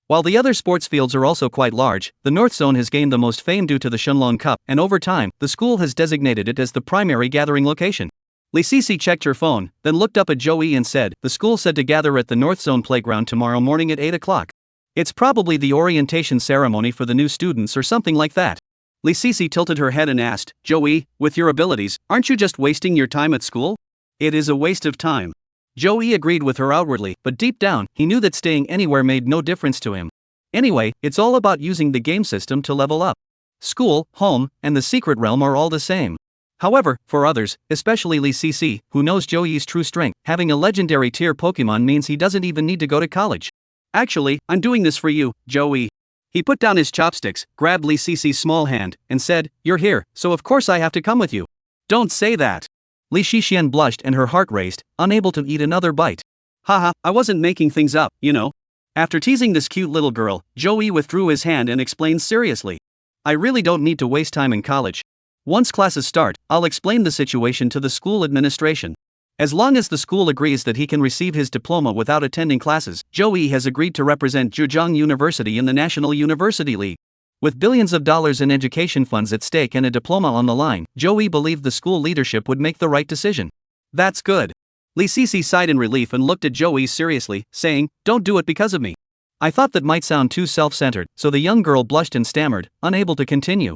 While the other sports fields are also quite large, the North Zone has gained the most fame due to the Shenlong Cup, and over time, the school has designated it as the primary gathering location. Lee Cece checked her phone, then looked up at Joey and said, "The school said to gather at the North Zone playground tomorrow morning at 8 o'clock. It's probably the orientation ceremony for the new students or something like that." Lee Cece tilted her head and asked, "Joey, with your abilities, aren't you just wasting your time at school?" "It is a waste of time." Joey agreed with her outwardly, but deep down, he knew that staying anywhere made no difference to him. Anyway, it's all about using the game system to level up. School, home, and the secret realm are all the same. However, for others, especially Lee Cece, who knows Joey's true strength, having a legendary tier Pokemon means he doesn't even need to go to college. "Actually, I'm doing this for you, Joey." He put down his chopsticks, grabbed Lee Cece's small hand, and said, "You're here, so of course I have to come with you." "Don't say that." Lee Xixian blushed and her heart raced, unable to eat another bite. "Haha, I wasn't making things up, you know." After teasing this cute little girl, Joey withdrew his hand and explained seriously, "I really don't need to waste time in college. Once classes start, I'll explain the situation to the school administration. As long as the school agrees that he can receive his diploma without attending classes, Joey has agreed to represent Zhejiang University in the National University League." With billions of dollars in education funds at stake and a diploma on the line, Joey believed the school leadership would make the right decision. "That's good." Lee Cece sighed in relief and looked at Joey seriously, saying, "Don't do it because of me." I thought that might sound too self-centered, so the young girl blushed and stammered, unable to continue.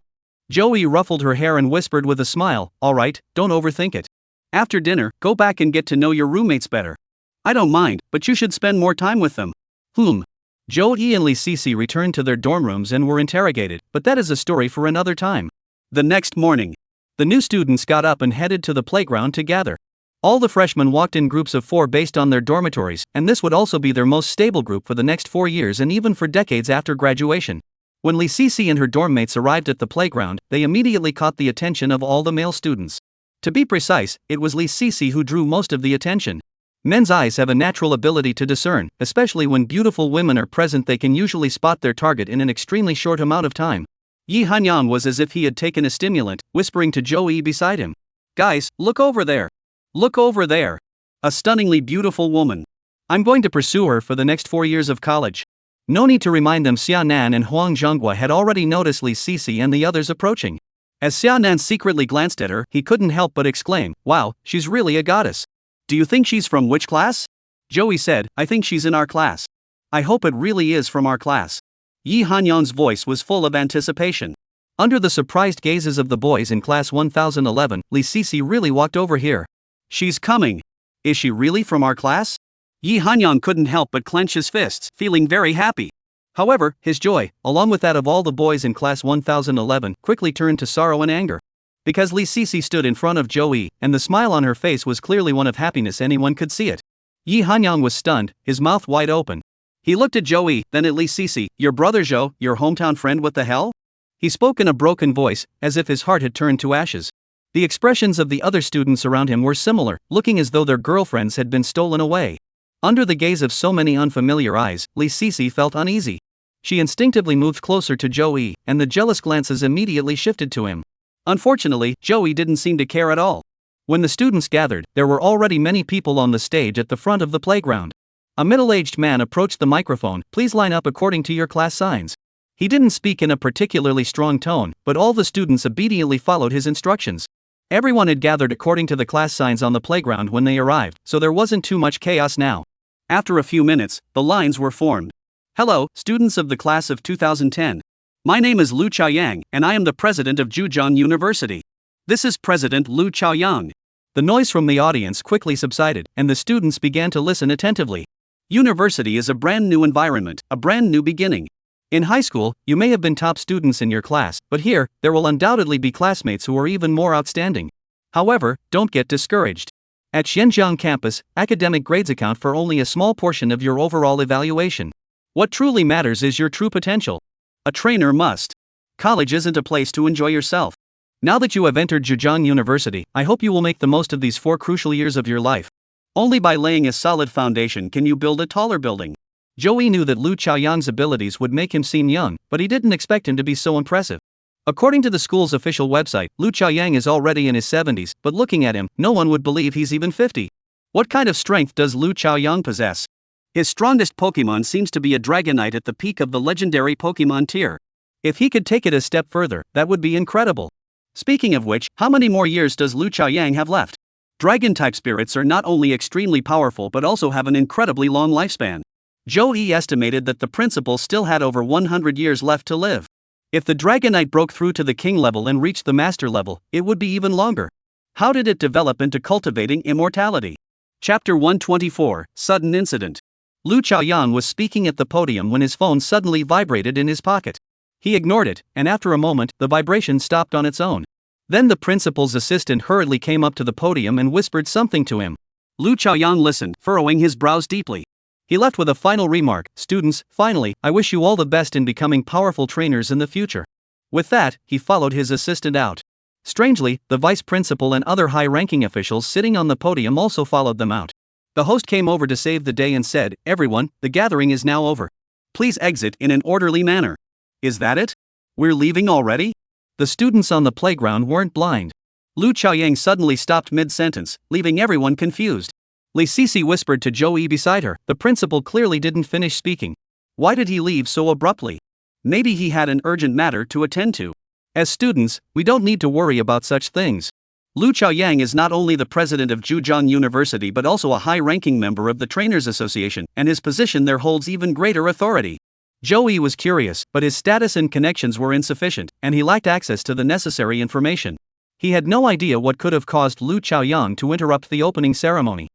Joey ruffled her hair and whispered with a smile, "All right, don't overthink it. After dinner, go back and get to know your roommates better. I don't mind, but you should spend more time with them." Joey and Lee Cece returned to their dorm rooms and were interrogated, but that is a story for another time. The next morning, the new students got up and headed to the playground to gather. All the freshmen walked in groups of 4 based on their dormitories, and this would also be their most stable group for the next 4 years and even for decades after graduation. When Lee Cece and her dorm mates arrived at the playground, they immediately caught the attention of all the male students. To be precise, it was Lee Cece who drew most of the attention. Men's eyes have a natural ability to discern, especially when beautiful women are present. They can usually spot their target in an extremely short amount of time. Yi Hanyang was as if he had taken a stimulant, whispering to Joey beside him, "Guys, look over there. Look over there. A stunningly beautiful woman. I'm going to pursue her for the next 4 years of college." No need to remind them, Xia Nan and Huang Zhonghua had already noticed Lee Cece and the others approaching. As Xia Nan secretly glanced at her, he couldn't help but exclaim, "Wow, she's really a goddess." "Do you think she's from which class?" Joey said, "I think she's in our class." "I hope it really is from our class." Yi Hanyang's voice was full of anticipation. Under the surprised gazes of the boys in class 1011, Lee Cece really walked over here. "She's coming. Is she really from our class?" Yi Hanyang couldn't help but clench his fists, feeling very happy. However, his joy, along with that of all the boys in class 1011, quickly turned to sorrow and anger. Because Lee Cece stood in front of Joey, and the smile on her face was clearly one of happiness, anyone could see it. Yi Hanyang was stunned, his mouth wide open. He looked at Joey, then at Lee Cece. "Your brother Zhou, your hometown friend, what the hell?" He spoke in a broken voice, as if his heart had turned to ashes. The expressions of the other students around him were similar, looking as though their girlfriends had been stolen away. Under the gaze of so many unfamiliar eyes, Lee Cece felt uneasy. She instinctively moved closer to Joey, and the jealous glances immediately shifted to him. Unfortunately, Joey didn't seem to care at all. When the students gathered, there were already many people on the stage at the front of the playground. A middle-aged man approached the microphone. "Please line up according to your class signs." He didn't speak in a particularly strong tone, but all the students obediently followed his instructions. Everyone had gathered according to the class signs on the playground when they arrived, so there wasn't too much chaos now. After a few minutes, the lines were formed. "Hello, students of the class of 2010. My name is Lu Chaoyang, and I am the president of Zhejiang University. This is President Lu Chaoyang. The noise from the audience quickly subsided, and the students began to listen attentively. University is a brand new environment, a brand new beginning. In high school, you may have been top students in your class, but here, there will undoubtedly be classmates who are even more outstanding. However, don't get discouraged. At Xinjiang campus, academic grades account for only a small portion of your overall evaluation. What truly matters is your true potential. A trainer must. College isn't a place to enjoy yourself. Now that you have entered Zhejiang University, I hope you will make the most of these 4 crucial years of your life. Only by laying a solid foundation can you build a taller building. Joey knew that Lu Chaoyang's abilities would make him seem young, but he didn't expect him to be so impressive. According to the school's official website, Lu Chaoyang is already in his 70s, but looking at him, no one would believe he's even 50. What kind of strength does Lu Chaoyang possess? His strongest Pokemon seems to be a Dragonite at the peak of the legendary Pokemon tier. If he could take it a step further, that would be incredible. Speaking of which, how many more years does Lu Chaoyang have left? Dragon-type spirits are not only extremely powerful but also have an incredibly long lifespan. Joey estimated that the principal still had over 100 years left to live. If the Dragonite broke through to the king level and reached the master level, it would be even longer. How did it develop into cultivating immortality? Chapter 124, Sudden Incident. Lu Chaoyang was speaking at the podium when his phone suddenly vibrated in his pocket. He ignored it, and after a moment, the vibration stopped on its own. Then the principal's assistant hurriedly came up to the podium and whispered something to him. Lu Chaoyang listened, furrowing his brows deeply. He left with a final remark: "Students, finally, I wish you all the best in becoming powerful trainers in the future." With that, he followed his assistant out. Strangely, the vice principal and other high-ranking officials sitting on the podium also followed them out. The host came over to save the day and said, "Everyone, the gathering is now over. Please exit in an orderly manner." Is that it? We're leaving already? The students on the playground weren't blind. Lu Chaoyang suddenly stopped mid-sentence, leaving everyone confused. Cece whispered to Joey beside her. The principal clearly didn't finish speaking. Why did he leave so abruptly? Maybe he had an urgent matter to attend to. As students, we don't need to worry about such things. Lu Chaoyang is not only the president of Zhejiang University but also a high-ranking member of the Trainers Association, and his position there holds even greater authority. Joey was curious, but his status and connections were insufficient, and he lacked access to the necessary information. He had no idea what could have caused Lu Chaoyang to interrupt the opening ceremony.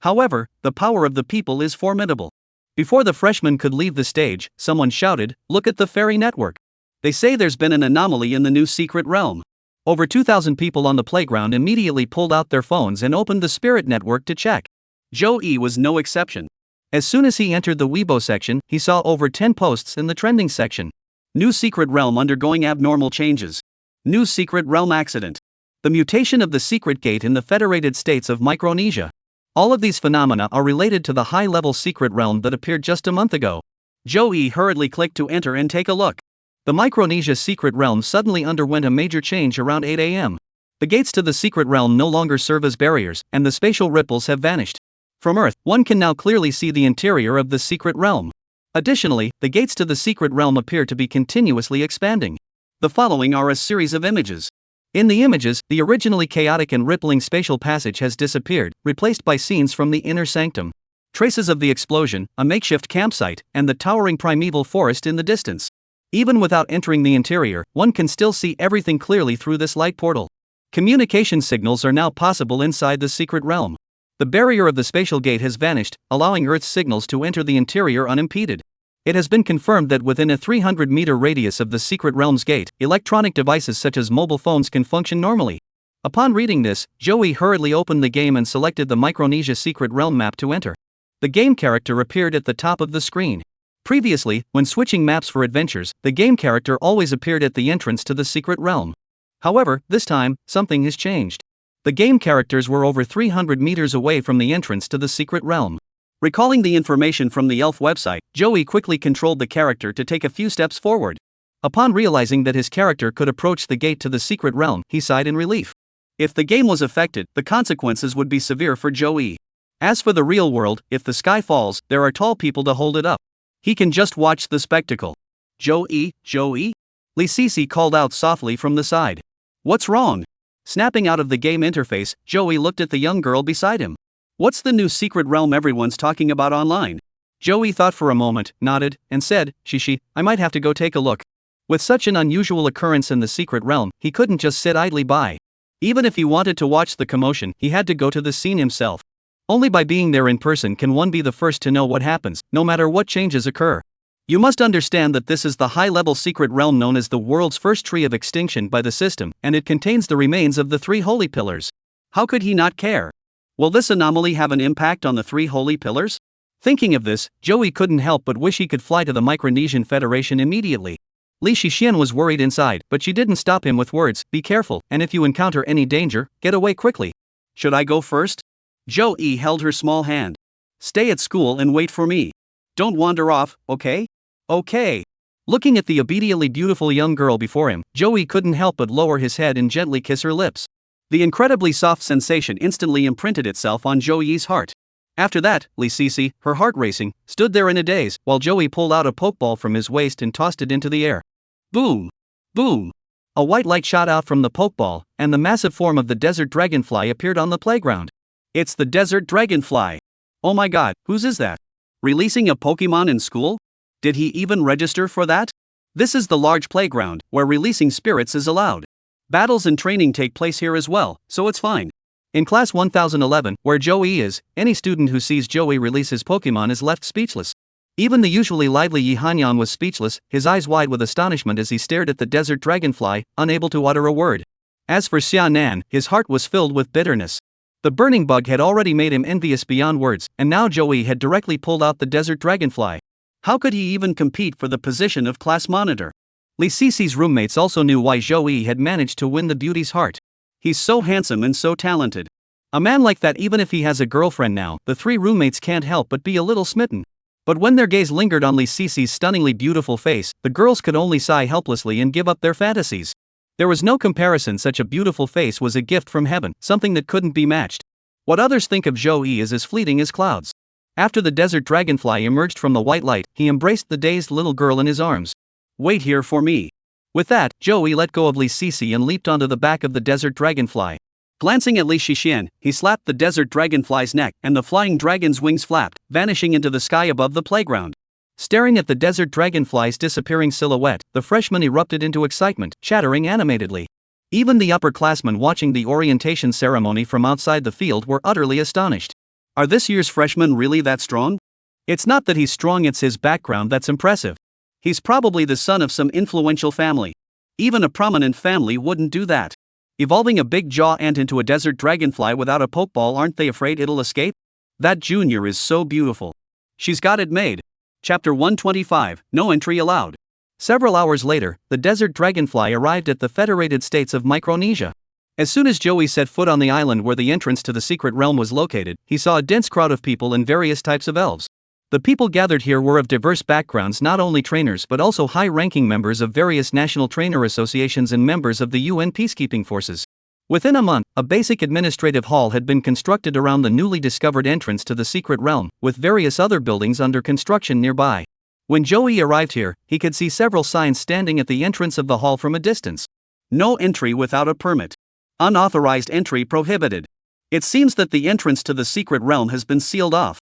However, the power of the people is formidable. Before the freshman could leave the stage, someone shouted, "Look at the fairy network. They say there's been an anomaly in the new secret realm." Over 2,000 people on the playground immediately pulled out their phones and opened the spirit network to check. Joey was no exception. As soon as he entered the Weibo section, he saw over 10 posts in the trending section. New secret realm undergoing abnormal changes. New secret realm accident. The mutation of the secret gate in the Federated States of Micronesia. All of these phenomena are related to the high-level secret realm that appeared just a month ago. Joey hurriedly clicked to enter and take a look. The Micronesia secret realm suddenly underwent a major change around 8 a.m. The gates to the secret realm no longer serve as barriers, and the spatial ripples have vanished. From Earth, one can now clearly see the interior of the secret realm. Additionally, the gates to the secret realm appear to be continuously expanding. The following are a series of images. In the images, the originally chaotic and rippling spatial passage has disappeared, replaced by scenes from the inner sanctum. Traces of the explosion, a makeshift campsite, and the towering primeval forest in the distance. Even without entering the interior, one can still see everything clearly through this light portal. Communication signals are now possible inside the secret realm. The barrier of the spatial gate has vanished, allowing Earth's signals to enter the interior unimpeded. It has been confirmed that within a 300-meter radius of the secret realm's gate, electronic devices such as mobile phones can function normally. Upon reading this, Joey hurriedly opened the game and selected the Micronesia secret realm map to enter. The game character appeared at the top of the screen. Previously, when switching maps for adventures, the game character always appeared at the entrance to the secret realm. However, this time, something has changed. The game characters were over 300 meters away from the entrance to the secret realm. Recalling the information from the elf website, Joey quickly controlled the character to take a few steps forward. Upon realizing that his character could approach the gate to the secret realm, he sighed in relief. If the game was affected, the consequences would be severe for Joey. As for the real world, if the sky falls, there are tall people to hold it up. He can just watch the spectacle. Joey? Cece called out softly from the side. What's wrong? Snapping out of the game interface, Joey looked at the young girl beside him. What's the new secret realm everyone's talking about online? Joey thought for a moment, nodded, and said, Shishi, I might have to go take a look. With such an unusual occurrence in the secret realm, he couldn't just sit idly by. Even if he wanted to watch the commotion, he had to go to the scene himself. Only by being there in person can one be the first to know what happens, no matter what changes occur. You must understand that this is the high-level secret realm known as the world's first tree of extinction by the system, and it contains the remains of the 3 holy pillars. How could he not care? Will this anomaly have an impact on the 3 holy pillars? Thinking of this, Joey couldn't help but wish he could fly to the Micronesian Federation immediately. Li Shixian was worried inside, but she didn't stop him with words, "Be careful, and if you encounter any danger, get away quickly." Should I go first? Joey held her small hand. Stay at school and wait for me. Don't wander off, okay? Okay. Looking at the obediently beautiful young girl before him, Joey couldn't help but lower his head and gently kiss her lips. The incredibly soft sensation instantly imprinted itself on Joey's heart. After that, Li Sisi, her heart racing, stood there in a daze, while Joey pulled out a pokeball from his waist and tossed it into the air. Boom! Boom! A white light shot out from the pokeball, and the massive form of the desert dragonfly appeared on the playground. It's the desert dragonfly. Oh my god, whose is that? Releasing a Pokemon in school? Did he even register for that? This is the large playground, where releasing spirits is allowed. Battles and training take place here as well, so it's fine. In class 1011, where Joey is, any student who sees Joey release his Pokemon is left speechless. Even the usually lively Yi Hanyan was speechless, his eyes wide with astonishment as he stared at the desert dragonfly, unable to utter a word. As for Xia Nan, his heart was filled with bitterness. The burning bug had already made him envious beyond words, and now Joey had directly pulled out the desert dragonfly. How could he even compete for the position of class monitor? Li Sisi's roommates also knew why Joey had managed to win the beauty's heart. He's so handsome and so talented. A man like that, even if he has a girlfriend now, the 3 roommates can't help but be a little smitten. But when their gaze lingered on Li Sisi's stunningly beautiful face, the girls could only sigh helplessly and give up their fantasies. There was no comparison, such a beautiful face was a gift from heaven, something that couldn't be matched. What others think of Joey is as fleeting as clouds. After the desert dragonfly emerged from the white light, he embraced the dazed little girl in his arms. Wait here for me. With that, Joey let go of Li Sisi and leaped onto the back of the desert dragonfly. Glancing at Li Shixian, he slapped the desert dragonfly's neck, and the flying dragon's wings flapped, vanishing into the sky above the playground. Staring at the desert dragonfly's disappearing silhouette, the freshman erupted into excitement, chattering animatedly. Even the upperclassmen watching the orientation ceremony from outside the field were utterly astonished. Are this year's freshmen really that strong? It's not that he's strong, it's his background that's impressive. He's probably the son of some influential family. Even a prominent family wouldn't do that. Evolving a big jaw ant into a desert dragonfly without a pokeball, aren't they afraid it'll escape? That junior is so beautiful. She's got it made. Chapter 125, No Entry Allowed. Several hours later, the desert dragonfly arrived at the Federated States of Micronesia. As soon as Joey set foot on the island where the entrance to the secret realm was located, he saw a dense crowd of people and various types of elves. The people gathered here were of diverse backgrounds, not only trainers but also high-ranking members of various national trainer associations and members of the UN peacekeeping forces. Within a month, a basic administrative hall had been constructed around the newly discovered entrance to the secret realm, with various other buildings under construction nearby. When Joey arrived here, he could see several signs standing at the entrance of the hall from a distance. No entry without a permit. Unauthorized entry prohibited. It seems that the entrance to the secret realm has been sealed off.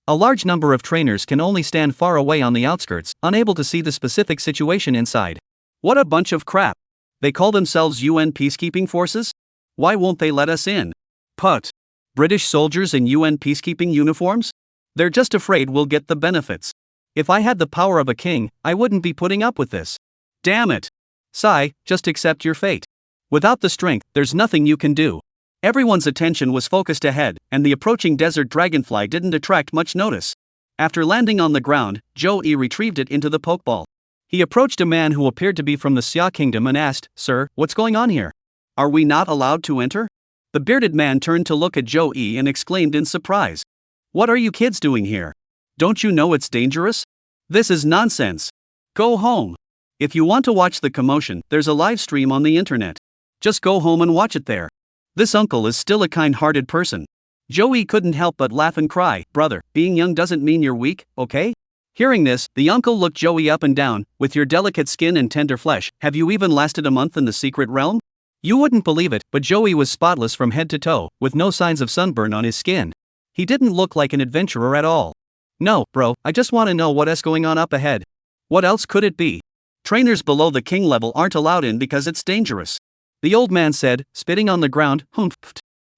A large number of trainers can only stand far away on the outskirts, unable to see the specific situation inside. What a bunch of crap. They call themselves UN peacekeeping forces? Why won't they let us in? Put. British soldiers in UN peacekeeping uniforms? They're just afraid we'll get the benefits. If I had the power of a king, I wouldn't be putting up with this. Damn it. Sigh, just accept your fate. Without the strength, there's nothing you can do. Everyone's attention was focused ahead, and the approaching desert dragonfly didn't attract much notice. After landing on the ground, Joey retrieved it into the pokeball. He approached a man who appeared to be from the Xia Kingdom and asked, "Sir, what's going on here? Are we not allowed to enter?" The bearded man turned to look at Joey and exclaimed in surprise. "What are you kids doing here? Don't you know it's dangerous? This is nonsense. Go home. If you want to watch the commotion, there's a live stream on the internet. Just go home and watch it there." This uncle is still a kind-hearted person. Joey couldn't help but laugh and cry, "Brother, being young doesn't mean you're weak, okay?" Hearing this, the uncle looked Joey up and down. "With your delicate skin and tender flesh, have you even lasted a month in the secret realm?" You wouldn't believe it, but Joey was spotless from head to toe, with no signs of sunburn on his skin. He didn't look like an adventurer at all. "No, bro, I just want to know what's going on up ahead. What else could it be?" Trainers below the king level aren't allowed in because it's dangerous. The old man said, spitting on the ground. Humph.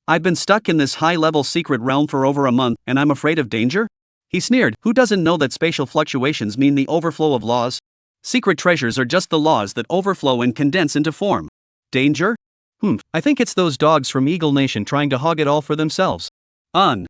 I've been stuck in this high-level secret realm for over a month, and I'm afraid of danger? He sneered. Who doesn't know that spatial fluctuations mean the overflow of laws? Secret treasures are just the laws that overflow and condense into form. Danger? I think it's those dogs from Eagle Nation trying to hog it all for themselves. To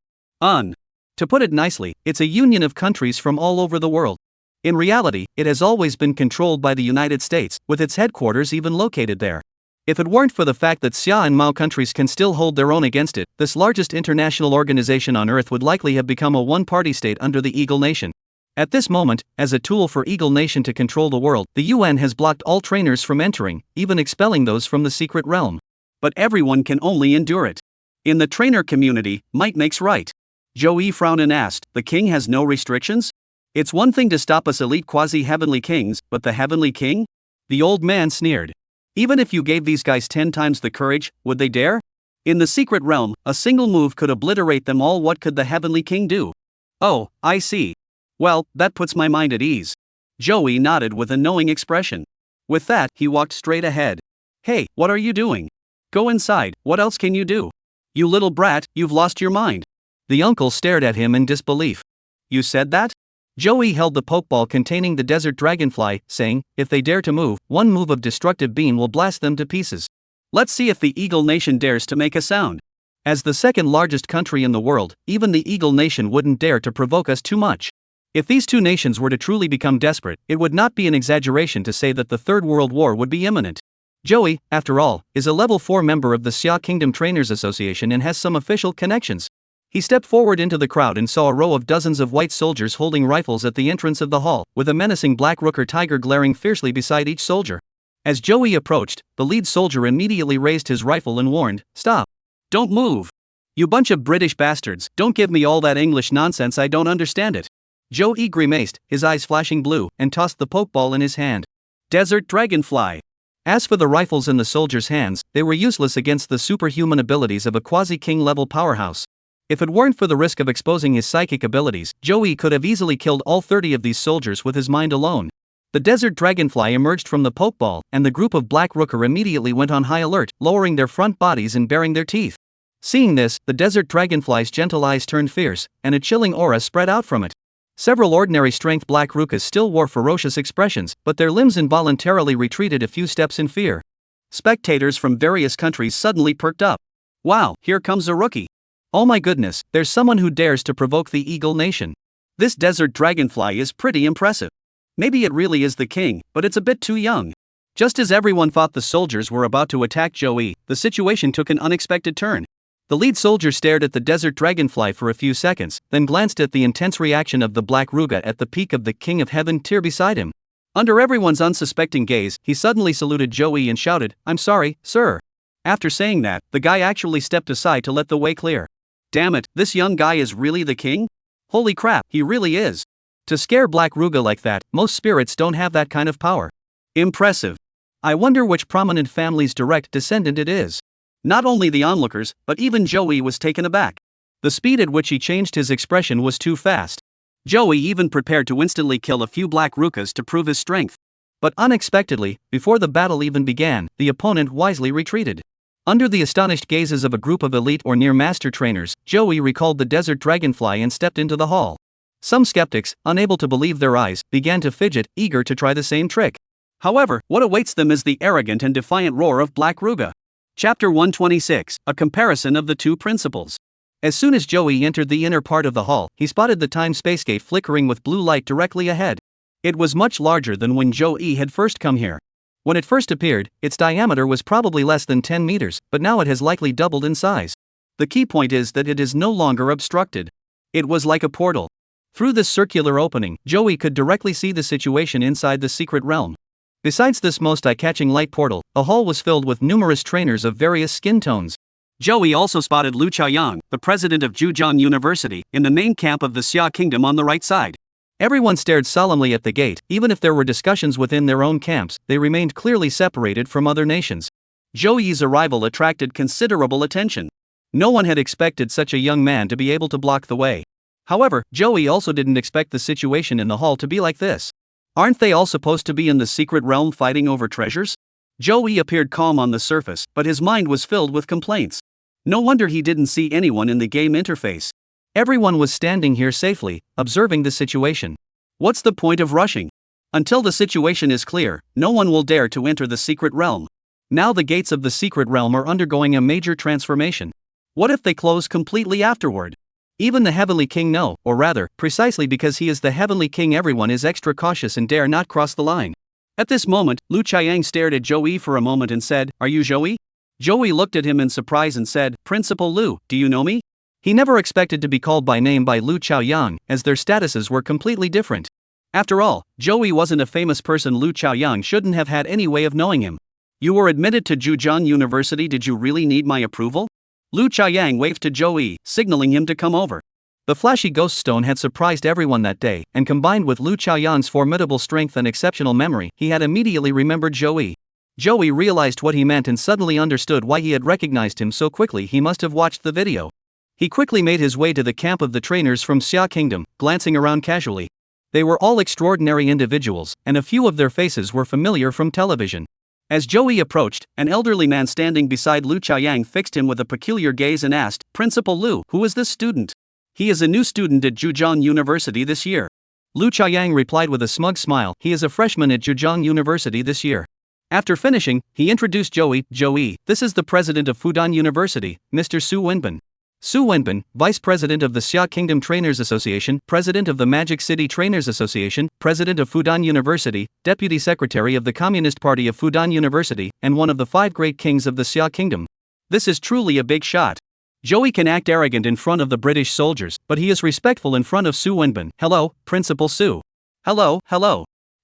put it nicely, it's a union of countries from all over the world. In reality, it has always been controlled by the United States, with its headquarters even located there. If it weren't for the fact that Xia and Mao countries can still hold their own against it, this largest international organization on Earth would likely have become a one-party state under the Eagle Nation. At this moment, as a tool for Eagle Nation to control the world, the UN has blocked all trainers from entering, even expelling those from the secret realm. But everyone can only endure it. In the trainer community, might makes right. Joey frowned and asked, the king has no restrictions? It's one thing to stop us elite quasi-heavenly kings, but the heavenly king? The old man sneered. Even if you gave these guys 10 times the courage, would they dare? In the secret realm, a single move could obliterate them all. What could the heavenly king do? Oh, I see. Well, that puts my mind at ease. Joey nodded with a knowing expression. With that, he walked straight ahead. Hey, what are you doing? Go inside, what else can you do? You little brat, you've lost your mind. The uncle stared at him in disbelief. You said that? Joey held the pokeball containing the desert dragonfly, saying, if they dare to move, one move of destructive beam will blast them to pieces. Let's see if the Eagle Nation dares to make a sound. As the second largest country in the world, even the Eagle Nation wouldn't dare to provoke us too much. If these two nations were to truly become desperate, it would not be an exaggeration to say that the Third World War would be imminent. Joey, after all, is a level 4 member of the Xia Kingdom Trainers Association and has some official connections. He stepped forward into the crowd and saw a row of dozens of white soldiers holding rifles at the entrance of the hall, with a menacing black rooker tiger glaring fiercely beside each soldier. As Joey approached, the lead soldier immediately raised his rifle and warned, "Stop. Don't move. You bunch of British bastards, don't give me all that English nonsense, I don't understand it." Joey grimaced, his eyes flashing blue, and tossed the pokeball in his hand. Desert dragonfly. As for the rifles in the soldiers' hands, they were useless against the superhuman abilities of a quasi-king level powerhouse. If it weren't for the risk of exposing his psychic abilities, Joey could have easily killed all 30 of these soldiers with his mind alone. The desert dragonfly emerged from the pokeball, and the group of black rooker immediately went on high alert, lowering their front bodies and baring their teeth. Seeing this, the desert dragonfly's gentle eyes turned fierce, and a chilling aura spread out from it. Several ordinary strength black rookas still wore ferocious expressions, but their limbs involuntarily retreated a few steps in fear. Spectators from various countries suddenly perked up. Wow, here comes a rookie. Oh my goodness, there's someone who dares to provoke the Eagle Nation. This desert dragonfly is pretty impressive. Maybe it really is the king, but it's a bit too young. Just as everyone thought the soldiers were about to attack Joey, the situation took an unexpected turn. The lead soldier stared at the desert dragonfly for a few seconds, then glanced at the intense reaction of the black ruga at the peak of the King of Heaven tier beside him. Under everyone's unsuspecting gaze, he suddenly saluted Joey and shouted, "I'm sorry, sir." After saying that, the guy actually stepped aside to let the way clear. Damn it, this young guy is really the king? Holy crap, he really is. To scare black ruga like that, most spirits don't have that kind of power. Impressive. I wonder which prominent family's direct descendant it is. Not only the onlookers, but even Joey was taken aback. The speed at which he changed his expression was too fast. Joey even prepared to instantly kill a few black rukas to prove his strength. But unexpectedly, before the battle even began, the opponent wisely retreated. Under the astonished gazes of a group of elite or near-master trainers, Joey recalled the desert dragonfly and stepped into the hall. Some skeptics, unable to believe their eyes, began to fidget, eager to try the same trick. However, what awaits them is the arrogant and defiant roar of Black Ruga. Chapter 126, A Comparison of the Two Principles. As soon as Joey entered the inner part of the hall, he spotted the time-space gate flickering with blue light directly ahead. It was much larger than when Joey had first come here. When it first appeared, its diameter was probably less than 10 meters, but now it has likely doubled in size. The key point is that it is no longer obstructed. It was like a portal. Through this circular opening, Joey could directly see the situation inside the secret realm. Besides this most eye-catching light portal, the hall was filled with numerous trainers of various skin tones. Joey also spotted Lu Chaoyang, the president of Zhujiang University, in the main camp of the Xia Kingdom on the right side. Everyone stared solemnly at the gate. Even if there were discussions within their own camps, they remained clearly separated from other nations. Joey's arrival attracted considerable attention. No one had expected such a young man to be able to block the way. However, Joey also didn't expect the situation in the hall to be like this. Aren't they all supposed to be in the secret realm fighting over treasures? Joey appeared calm on the surface, but his mind was filled with complaints. No wonder he didn't see anyone in the game interface. Everyone was standing here safely, observing the situation. What's the point of rushing? Until the situation is clear, no one will dare to enter the secret realm. Now the gates of the secret realm are undergoing a major transformation. What if they close completely afterward? Even the Heavenly King knows, or rather, precisely because he is the Heavenly King, everyone is extra cautious and dare not cross the line. At this moment, Lu Chiang stared at Joey for a moment and said, "Are you Joey?" Joey looked at him in surprise and said, "Principal Lu, do you know me?" He never expected to be called by name by Lu Chaoyang, as their statuses were completely different. After all, Joey wasn't a famous person. Lu Chaoyang shouldn't have had any way of knowing him. "You were admitted to Zhejiang University. Did you really need my approval?" Lu Chaoyang waved to Joey, signaling him to come over. The flashy ghost stone had surprised everyone that day, and combined with Lu Chaoyang's formidable strength and exceptional memory, he had immediately remembered Joey. Joey realized what he meant and suddenly understood why he had recognized him so quickly. He must have watched the video. He quickly made his way to the camp of the trainers from Xia Kingdom, glancing around casually. They were all extraordinary individuals, and a few of their faces were familiar from television. As Joey approached, an elderly man standing beside Lu Chaoyang fixed him with a peculiar gaze and asked, "Principal Lu, who is this student?" "He is a new student at Zhejiang University this year." Lu Chaoyang replied with a smug smile, "He is a freshman at Zhejiang University this year." After finishing, he introduced Joey. "Joey, this is the president of Fudan University, Mr. Su Wenbin. Su Wenbin, Vice President of the Xia Kingdom Trainers Association, President of the Magic City Trainers Association, President of Fudan University, Deputy Secretary of the Communist Party of Fudan University, and one of the 5 great kings of the Xia Kingdom." This is truly a big shot. Joey can act arrogant in front of the British soldiers, but he is respectful in front of Su Wenbin. "Hello, Principal Su." Hello.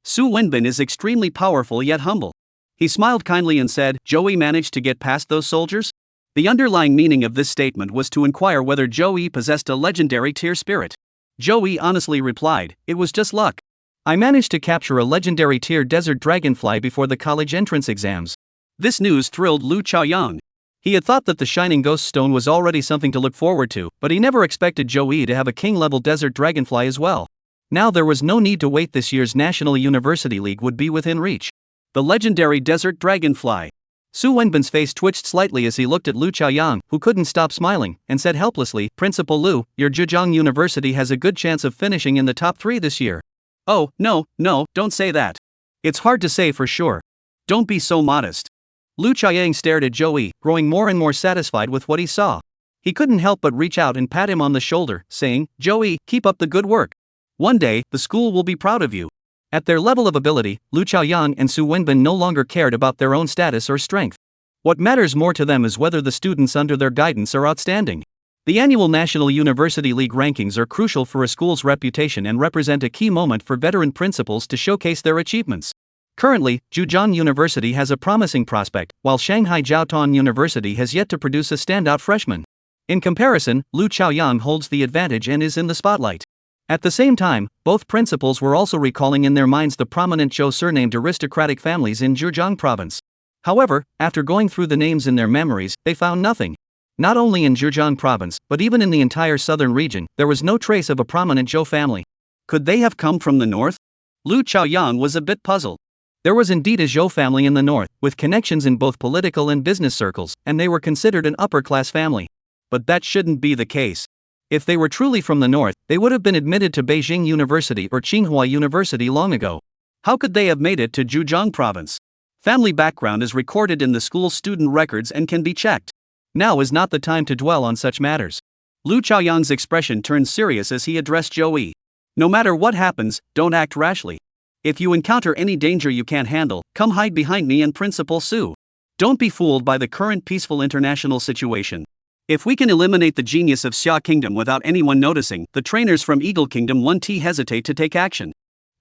Su Wenbin is extremely powerful yet humble. He smiled kindly and said, "Joey managed to get past those soldiers?" The underlying meaning of this statement was to inquire whether Joey possessed a legendary tier spirit. Joey honestly replied, "It was just luck. I managed to capture a legendary tier desert dragonfly before the college entrance exams." This news thrilled Lu Chaoyang. He had thought that the shining ghost stone was already something to look forward to, but he never expected Joey to have a king-level desert dragonfly as well. Now there was no need to wait. This year's National University League would be within reach. The legendary desert dragonfly. Su Wenbin's face twitched slightly as he looked at Lu Chaoyang, who couldn't stop smiling, and said helplessly, "Principal Lu, your Zhejiang University has a good chance of finishing in the top 3 this year." "Oh, no, don't say that. It's hard to say for sure." "Don't be so modest." Lu Chaoyang stared at Joey, growing more and more satisfied with what he saw. He couldn't help but reach out and pat him on the shoulder, saying, "Joey, keep up the good work. One day, the school will be proud of you." At their level of ability, Lu Chaoyang and Su Wenbin no longer cared about their own status or strength. What matters more to them is whether the students under their guidance are outstanding. The annual National University League rankings are crucial for a school's reputation and represent a key moment for veteran principals to showcase their achievements. Currently, Zhejiang University has a promising prospect, while Shanghai Jiaotong University has yet to produce a standout freshman. In comparison, Lu Chaoyang holds the advantage and is in the spotlight. At the same time, both principals were also recalling in their minds the prominent Zhou surnamed aristocratic families in Zhejiang province. However, after going through the names in their memories, they found nothing. Not only in Zhejiang province, but even in the entire southern region, there was no trace of a prominent Zhou family. Could they have come from the north? Lu Chaoyang was a bit puzzled. There was indeed a Zhou family in the north, with connections in both political and business circles, and they were considered an upper-class family. But that shouldn't be the case. If they were truly from the north, they would have been admitted to Beijing University or Tsinghua University long ago. How could they have made it to Zhejiang province? Family background is recorded in the school's student records and can be checked. Now is not the time to dwell on such matters. Lu Chaoyang's expression turned serious as he addressed Joey. "No matter what happens, don't act rashly. If you encounter any danger you can't handle, come hide behind me and Principal Su. Don't be fooled by the current peaceful international situation. If we can eliminate the genius of Xia Kingdom without anyone noticing, the trainers from Eagle Kingdom won't hesitate to take action.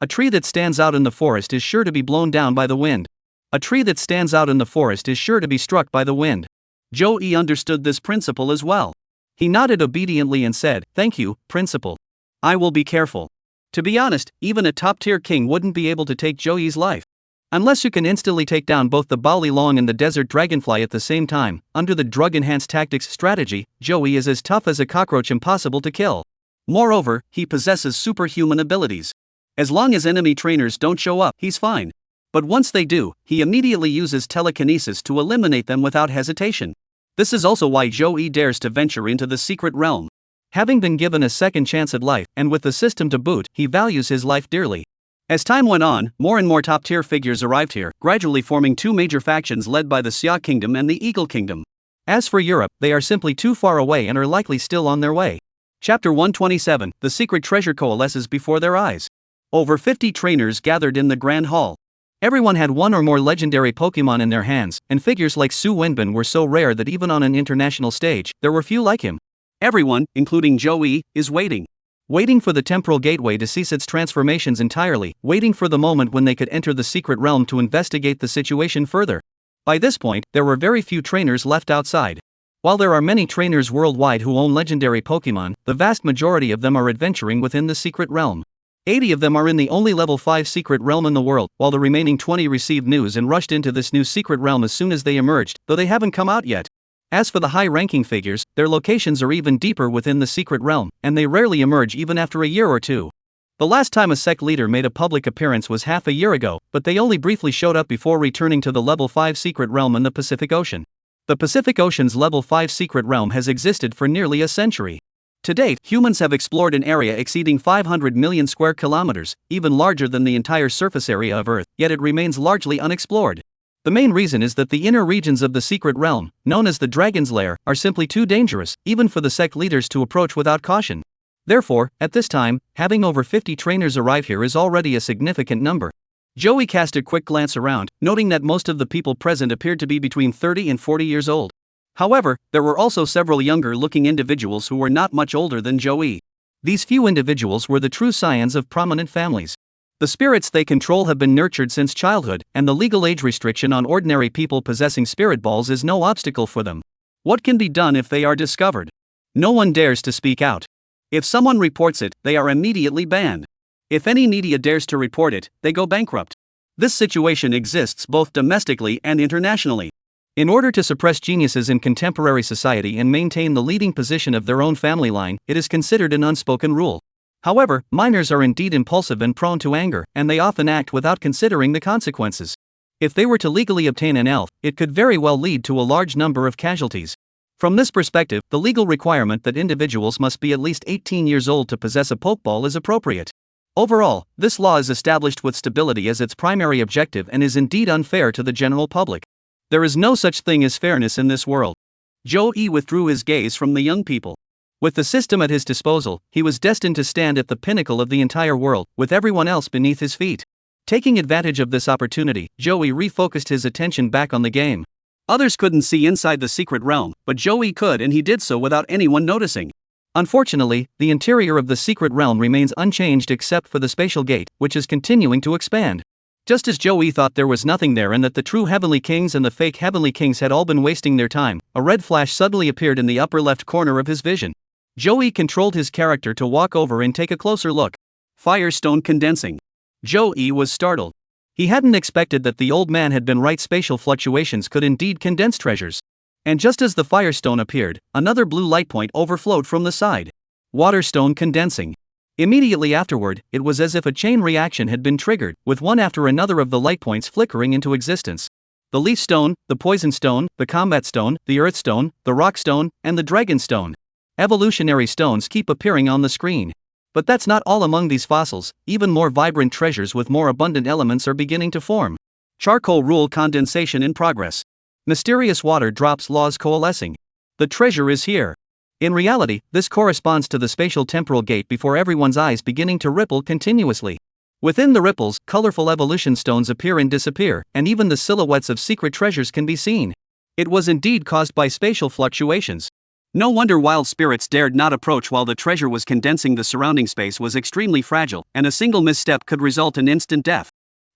A tree that stands out in the forest is sure to be blown down by the wind. A tree that stands out in the forest is sure to be struck by the wind." Joey understood this principle as well. He nodded obediently and said, "Thank you, Principal. I will be careful." To be honest, even a top-tier king wouldn't be able to take Joey's life. Unless you can instantly take down both the Bao Long and the Desert Dragonfly at the same time, under the drug-enhanced tactics strategy, Joey is as tough as a cockroach, impossible to kill. Moreover, he possesses superhuman abilities. As long as enemy trainers don't show up, he's fine. But once they do, he immediately uses telekinesis to eliminate them without hesitation. This is also why Joey dares to venture into the secret realm. Having been given a second chance at life, and with the system to boot, he values his life dearly. As time went on, more and more top-tier figures arrived here, gradually forming two major factions led by the Xia Kingdom and the Eagle Kingdom. As for Europe, they are simply too far away and are likely still on their way. Chapter 127, The Secret Treasure coalesces before their eyes. Over 50 trainers gathered in the Grand Hall. Everyone had one or more legendary Pokemon in their hands, and figures like Su Wenbin were so rare that even on an international stage, there were few like him. Everyone, including Joey, is waiting. Waiting for the temporal gateway to cease its transformations entirely, waiting for the moment when they could enter the secret realm to investigate the situation further. By this point, there were very few trainers left outside. While there are many trainers worldwide who own legendary Pokemon, the vast majority of them are adventuring within the secret realm. 80 of them are in the only level 5 secret realm in the world, while the remaining 20 received news and rushed into this new secret realm as soon as they emerged, though they haven't come out yet. As for the high-ranking figures, their locations are even deeper within the secret realm, and they rarely emerge even after a year or two. The last time a sect leader made a public appearance was half a year ago, but they only briefly showed up before returning to the level 5 secret realm in the Pacific Ocean. The Pacific Ocean's level 5 secret realm has existed for nearly a century. To date, humans have explored an area exceeding 500 million square kilometers, even larger than the entire surface area of Earth, yet it remains largely unexplored. The main reason is that the inner regions of the secret realm, known as the Dragon's Lair, are simply too dangerous, even for the sect leaders to approach without caution. Therefore, at this time, having over 50 trainers arrive here is already a significant number. Joey cast a quick glance around, noting that most of the people present appeared to be between 30 and 40 years old. However, there were also several younger-looking individuals who were not much older than Joey. These few individuals were the true scions of prominent families. The spirits they control have been nurtured since childhood, and the legal age restriction on ordinary people possessing spirit balls is no obstacle for them. What can be done if they are discovered? No one dares to speak out. If someone reports it, they are immediately banned. If any media dares to report it, they go bankrupt. This situation exists both domestically and internationally. In order to suppress geniuses in contemporary society and maintain the leading position of their own family line, it is considered an unspoken rule. However, minors are indeed impulsive and prone to anger, and they often act without considering the consequences. If they were to legally obtain an elf, it could very well lead to a large number of casualties. From this perspective, the legal requirement that individuals must be at least 18 years old to possess a Pokeball is appropriate. Overall, this law is established with stability as its primary objective and is indeed unfair to the general public. There is no such thing as fairness in this world. Joey withdrew his gaze from the young people. With the system at his disposal, he was destined to stand at the pinnacle of the entire world, with everyone else beneath his feet. Taking advantage of this opportunity, Joey refocused his attention back on the game. Others couldn't see inside the secret realm, but Joey could, and he did so without anyone noticing. Unfortunately, the interior of the secret realm remains unchanged except for the spatial gate, which is continuing to expand. Just as Joey thought there was nothing there and that the true Heavenly Kings and the fake Heavenly Kings had all been wasting their time, a red flash suddenly appeared in the upper left corner of his vision. Joey controlled his character to walk over and take a closer look. Firestone condensing. Joey was startled. He hadn't expected that the old man had been right. Spatial fluctuations could indeed condense treasures. And just as the Firestone appeared, another blue light point overflowed from the side. Waterstone condensing. Immediately afterward, it was as if a chain reaction had been triggered, with one after another of the light points flickering into existence. The Leaf Stone, the Poison Stone, the Combat Stone, the Earth Stone, the Rock Stone, and the Dragon Stone. Evolutionary stones keep appearing on the screen. But that's not all. Among these fossils, even more vibrant treasures with more abundant elements are beginning to form. Charcoal rule condensation in progress. Mysterious water drops laws coalescing. The treasure is here. In reality, this corresponds to the spatial temporal gate before everyone's eyes beginning to ripple continuously. Within the ripples, colorful evolution stones appear and disappear, and even the silhouettes of secret treasures can be seen. It was indeed caused by spatial fluctuations. No wonder wild spirits dared not approach while the treasure was condensing. The surrounding space was extremely fragile, and a single misstep could result in instant death.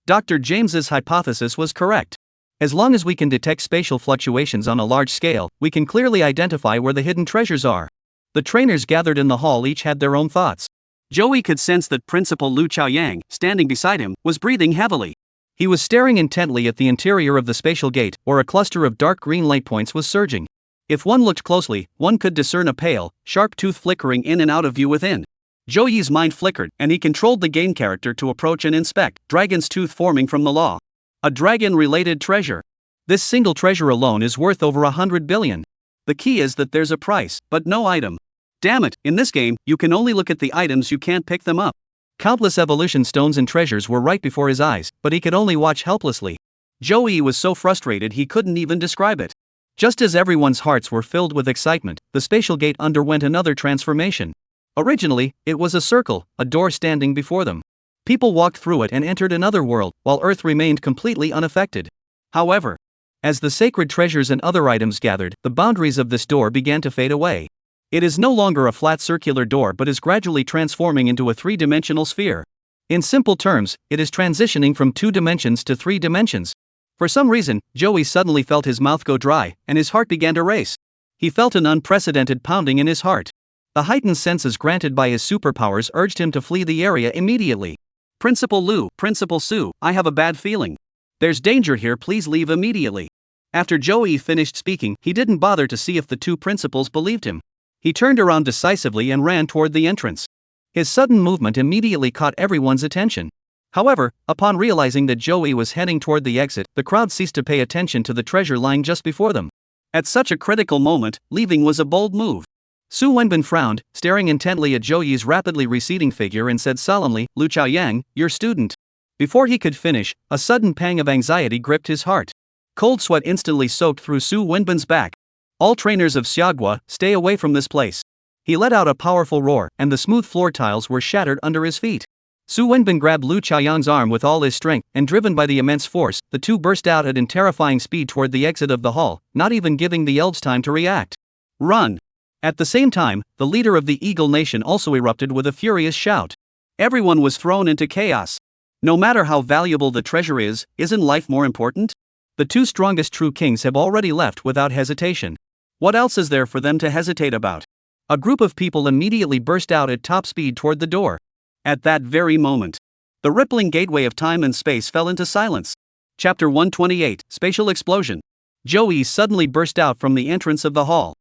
Dr. James's hypothesis was correct. As long as we can detect spatial fluctuations on a large scale, we can clearly identify where the hidden treasures are. The trainers gathered in the hall each had their own thoughts. Joey could sense that Principal Lu Chaoyang, standing beside him, was breathing heavily. He was staring intently at the interior of the spatial gate, where a cluster of dark green light points was surging. If one looked closely, one could discern a pale, sharp tooth flickering in and out of view within. Joey's mind flickered, and he controlled the game character to approach and inspect. Dragon's tooth forming from the law. A dragon-related treasure. This single treasure alone is worth over 100 billion. The key is that there's a price, but no item. Damn it, in this game, you can only look at the items, you can't pick them up. Countless evolution stones and treasures were right before his eyes, but he could only watch helplessly. Joey was so frustrated he couldn't even describe it. Just as everyone's hearts were filled with excitement, the spatial gate underwent another transformation. Originally, it was a circle, a door standing before them. People walked through it and entered another world, while Earth remained completely unaffected. However, as the sacred treasures and other items gathered, the boundaries of this door began to fade away. It is no longer a flat circular door but is gradually transforming into a three-dimensional sphere. In simple terms, it is transitioning from 2 dimensions to 3 dimensions. For some reason, Joey suddenly felt his mouth go dry, and his heart began to race. He felt an unprecedented pounding in his heart. The heightened senses granted by his superpowers urged him to flee the area immediately. Principal Lu, Principal Su, I have a bad feeling. There's danger here, please leave immediately. After Joey finished speaking, he didn't bother to see if the 2 principals believed him. He turned around decisively and ran toward the entrance. His sudden movement immediately caught everyone's attention. However, upon realizing that Joey was heading toward the exit, the crowd ceased to pay attention to the treasure lying just before them. At such a critical moment, leaving was a bold move. Su Wenbin frowned, staring intently at Joey's rapidly receding figure and said solemnly, Lu Chaoyang, your student. Before he could finish, a sudden pang of anxiety gripped his heart. Cold sweat instantly soaked through Su Wenbin's back. All trainers of Xiagua, stay away from this place. He let out a powerful roar, and the smooth floor tiles were shattered under his feet. Su Wenbin grabbed Lu Chaoyang's arm with all his strength, and driven by the immense force, the two burst out at terrifying speed toward the exit of the hall, not even giving the elves time to react. Run! At the same time, the leader of the Eagle Nation also erupted with a furious shout. Everyone was thrown into chaos. No matter how valuable the treasure is, isn't life more important? The 2 strongest true kings have already left without hesitation. What else is there for them to hesitate about? A group of people immediately burst out at top speed toward the door. At that very moment, the rippling gateway of time and space fell into silence. Chapter 128, Spatial Explosion. Joey suddenly burst out from the entrance of the hall.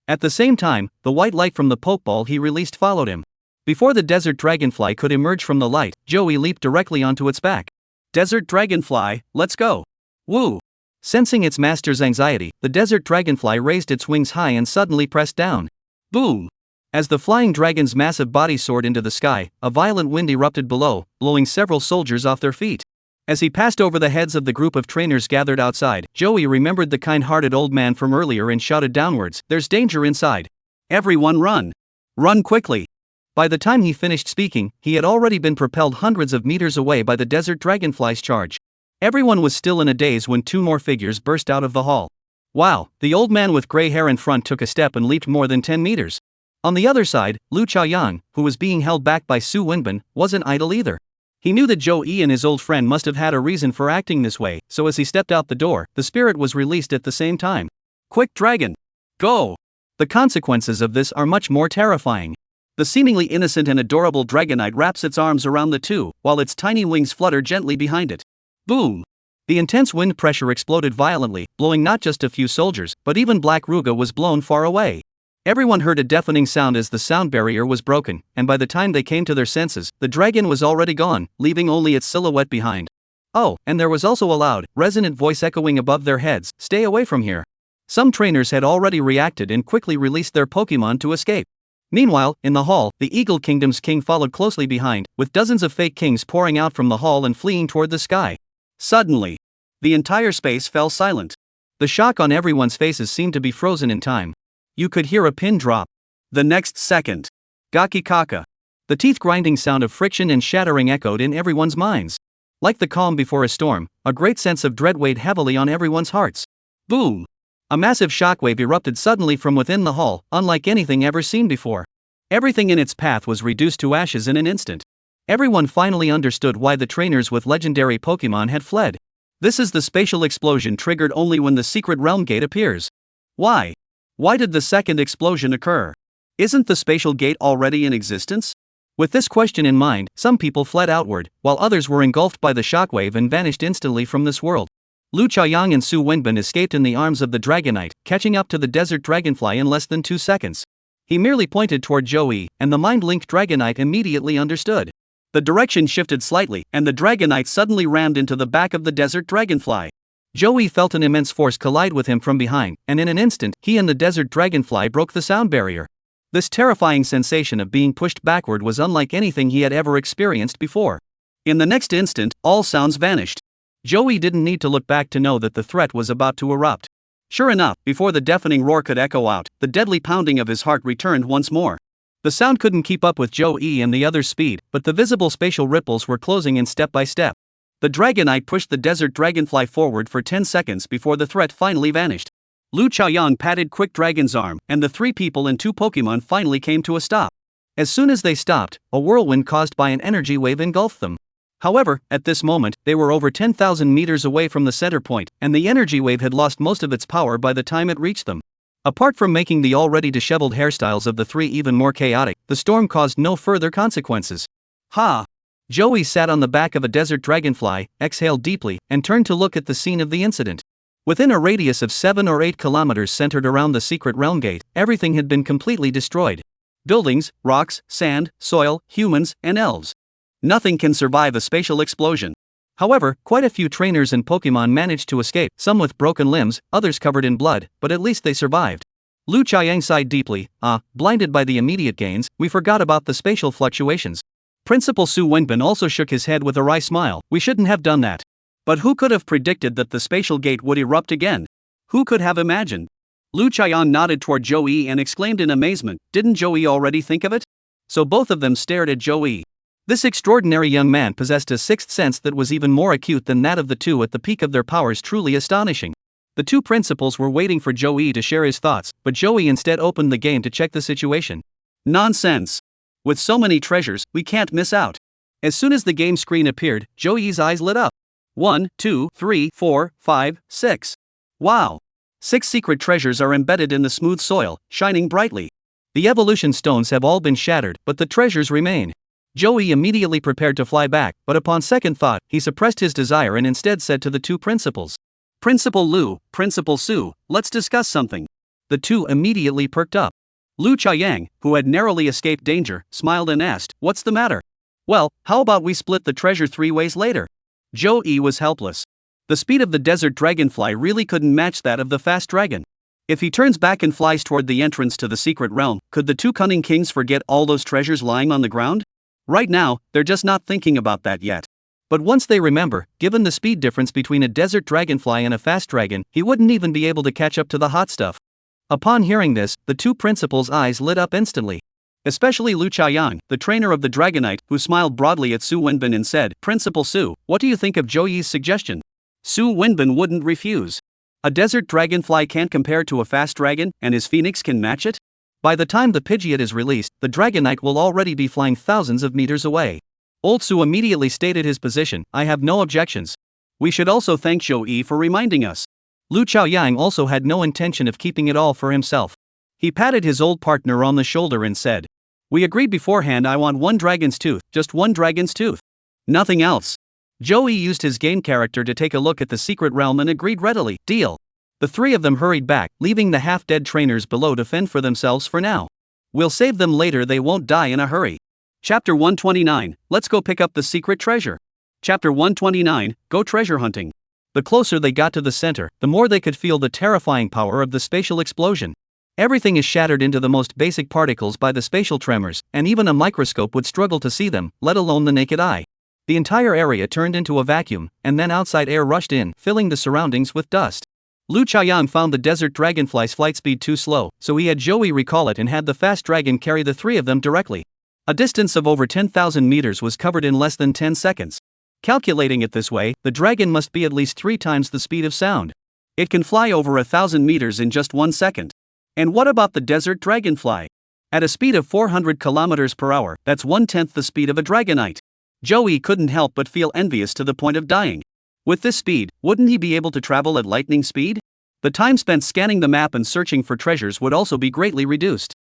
At the same time, the white light from the pokeball he released followed him. Before the desert dragonfly could emerge from the light, Joey leaped directly onto its back. Desert dragonfly, let's go! Woo! Sensing its master's anxiety, the desert dragonfly raised its wings high and suddenly pressed down. Boom! As the flying dragon's massive body soared into the sky, a violent wind erupted below, blowing several soldiers off their feet. As he passed over the heads of the group of trainers gathered outside, Joey remembered the kind-hearted old man from earlier and shouted downwards, "There's danger inside! Everyone run! Run quickly!" By the time he finished speaking, he had already been propelled hundreds of meters away by the desert dragonfly's charge. Everyone was still in a daze when 2 more figures burst out of the hall. Wow, the old man with gray hair in front took a step and leaped more than 10 meters. On the other side, Lu Chaoyang, who was being held back by Su Wenbin, wasn't idle either. He knew that Joey and his old friend must have had a reason for acting this way, so as he stepped out the door, the spirit was released at the same time. Quick dragon! Go! The consequences of this are much more terrifying. The seemingly innocent and adorable dragonite wraps its arms around the 2, while its tiny wings flutter gently behind it. Boom! The intense wind pressure exploded violently, blowing not just a few soldiers, but even Black Ruga was blown far away. Everyone heard a deafening sound as the sound barrier was broken, and by the time they came to their senses, the dragon was already gone, leaving only its silhouette behind. Oh, and there was also a loud, resonant voice echoing above their heads, "Stay away from here." Some trainers had already reacted and quickly released their Pokémon to escape. Meanwhile, in the hall, the Eagle Kingdom's king followed closely behind, with dozens of fake kings pouring out from the hall and fleeing toward the sky. Suddenly, the entire space fell silent. The shock on everyone's faces seemed to be frozen in time. You could hear a pin drop. The next second, Gaki Kaka. The teeth-grinding sound of friction and shattering echoed in everyone's minds. Like the calm before a storm, a great sense of dread weighed heavily on everyone's hearts. Boom! A massive shockwave erupted suddenly from within the hall, unlike anything ever seen before. Everything in its path was reduced to ashes in an instant. Everyone finally understood why the trainers with legendary Pokémon had fled. This is the spatial explosion triggered only when the secret realm gate appears. Why? Why did the second explosion occur? Isn't the spatial gate already in existence? With this question in mind, some people fled outward, while others were engulfed by the shockwave and vanished instantly from this world. Lu Chaoyang and Su Wenbin escaped in the arms of the Dragonite, catching up to the desert dragonfly in less than 2 seconds. He merely pointed toward Joey, and the mind-linked Dragonite immediately understood. The direction shifted slightly, and the Dragonite suddenly rammed into the back of the desert dragonfly. Joey felt an immense force collide with him from behind, and in an instant, he and the desert dragonfly broke the sound barrier. This terrifying sensation of being pushed backward was unlike anything he had ever experienced before. In the next instant, all sounds vanished. Joey didn't need to look back to know that the threat was about to erupt. Sure enough, before the deafening roar could echo out, the deadly pounding of his heart returned once more. The sound couldn't keep up with Joey and the other's speed, but the visible spatial ripples were closing in step by step. The Dragonite pushed the desert dragonfly forward for 10 seconds before the threat finally vanished. Lu Chaoyang patted Quick Dragon's arm, and the 3 people and 2 Pokemon finally came to a stop. As soon as they stopped, a whirlwind caused by an energy wave engulfed them. However, at this moment, they were over 10,000 meters away from the center point, and the energy wave had lost most of its power by the time it reached them. Apart from making the already disheveled hairstyles of the 3 even more chaotic, the storm caused no further consequences. Ha! Joey sat on the back of a desert dragonfly, exhaled deeply, and turned to look at the scene of the incident. Within a radius of 7 or 8 kilometers centered around the secret realm gate, everything had been completely destroyed. Buildings, rocks, sand, soil, humans, and elves. Nothing can survive a spatial explosion. However, quite a few trainers and Pokemon managed to escape, some with broken limbs, others covered in blood, but at least they survived. Lu Chaoyang sighed deeply. Blinded by the immediate gains, we forgot about the spatial fluctuations. Principal Su Wenbin also shook his head with a wry smile. We shouldn't have done that. But who could have predicted that the spatial gate would erupt again? Who could have imagined? Lu Chaoyang nodded toward Joey and exclaimed in amazement, didn't Joey already think of it? So both of them stared at Joey. This extraordinary young man possessed a sixth sense that was even more acute than that of the 2 at the peak of their powers, truly astonishing. The 2 principals were waiting for Joey to share his thoughts, but Joey instead opened the game to check the situation. Nonsense! With so many treasures, we can't miss out. As soon as the game screen appeared, Joey's eyes lit up. 1, 2, 3, 4, 5, 6. Wow! 6 secret treasures are embedded in the smooth soil, shining brightly. The evolution stones have all been shattered, but the treasures remain. Joey immediately prepared to fly back, but upon second thought, he suppressed his desire and instead said to the 2 principals, Principal Lu, Principal Su, let's discuss something. The 2 immediately perked up. Lu Chaoyang, who had narrowly escaped danger, smiled and asked, what's the matter? Well, how about we split the treasure 3 ways later? Joey was helpless. The speed of the desert dragonfly really couldn't match that of the fast dragon. If he turns back and flies toward the entrance to the secret realm, could the 2 cunning kings forget all those treasures lying on the ground? Right now, they're just not thinking about that yet. But once they remember, given the speed difference between a desert dragonfly and a fast dragon, he wouldn't even be able to catch up to the hot stuff. Upon hearing this, the 2 principals' eyes lit up instantly. Especially Lu Chaoyang, the trainer of the Dragonite, who smiled broadly at Su Wenbin and said, Principal Su, what do you think of Joey's suggestion? Su Wenbin wouldn't refuse. A desert dragonfly can't compare to a fast dragon, and his phoenix can match it? By the time the Pidgeot is released, the Dragonite will already be flying thousands of meters away. Old Su immediately stated his position, I have no objections. We should also thank Joey for reminding us. Lu Chaoyang also had no intention of keeping it all for himself. He patted his old partner on the shoulder and said, We agreed beforehand I want 1 dragon's tooth, just 1 dragon's tooth. Nothing else. Joey used his game character to take a look at the secret realm and agreed readily, deal. The 3 of them hurried back, leaving the half-dead trainers below to fend for themselves for now. We'll save them later, they won't die in a hurry. Chapter 129, let's go pick up the secret treasure. Chapter 129, go treasure hunting. The closer they got to the center, the more they could feel the terrifying power of the spatial explosion. Everything is shattered into the most basic particles by the spatial tremors, and even a microscope would struggle to see them, let alone the naked eye. The entire area turned into a vacuum, and then outside air rushed in, filling the surroundings with dust. Lu Chaoyang found the desert dragonfly's flight speed too slow, so he had Joey recall it and had the fast dragon carry the 3 of them directly. A distance of over 10,000 meters was covered in less than 10 seconds. Calculating it this way, the dragon must be at least 3 times the speed of sound. It can fly over 1,000 meters in just 1 second. And what about the desert dragonfly? At a speed of 400 kilometers per hour, that's 1/10 the speed of a Dragonite. Joey couldn't help but feel envious to the point of dying. With this speed, wouldn't he be able to travel at lightning speed? The time spent scanning the map and searching for treasures would also be greatly reduced.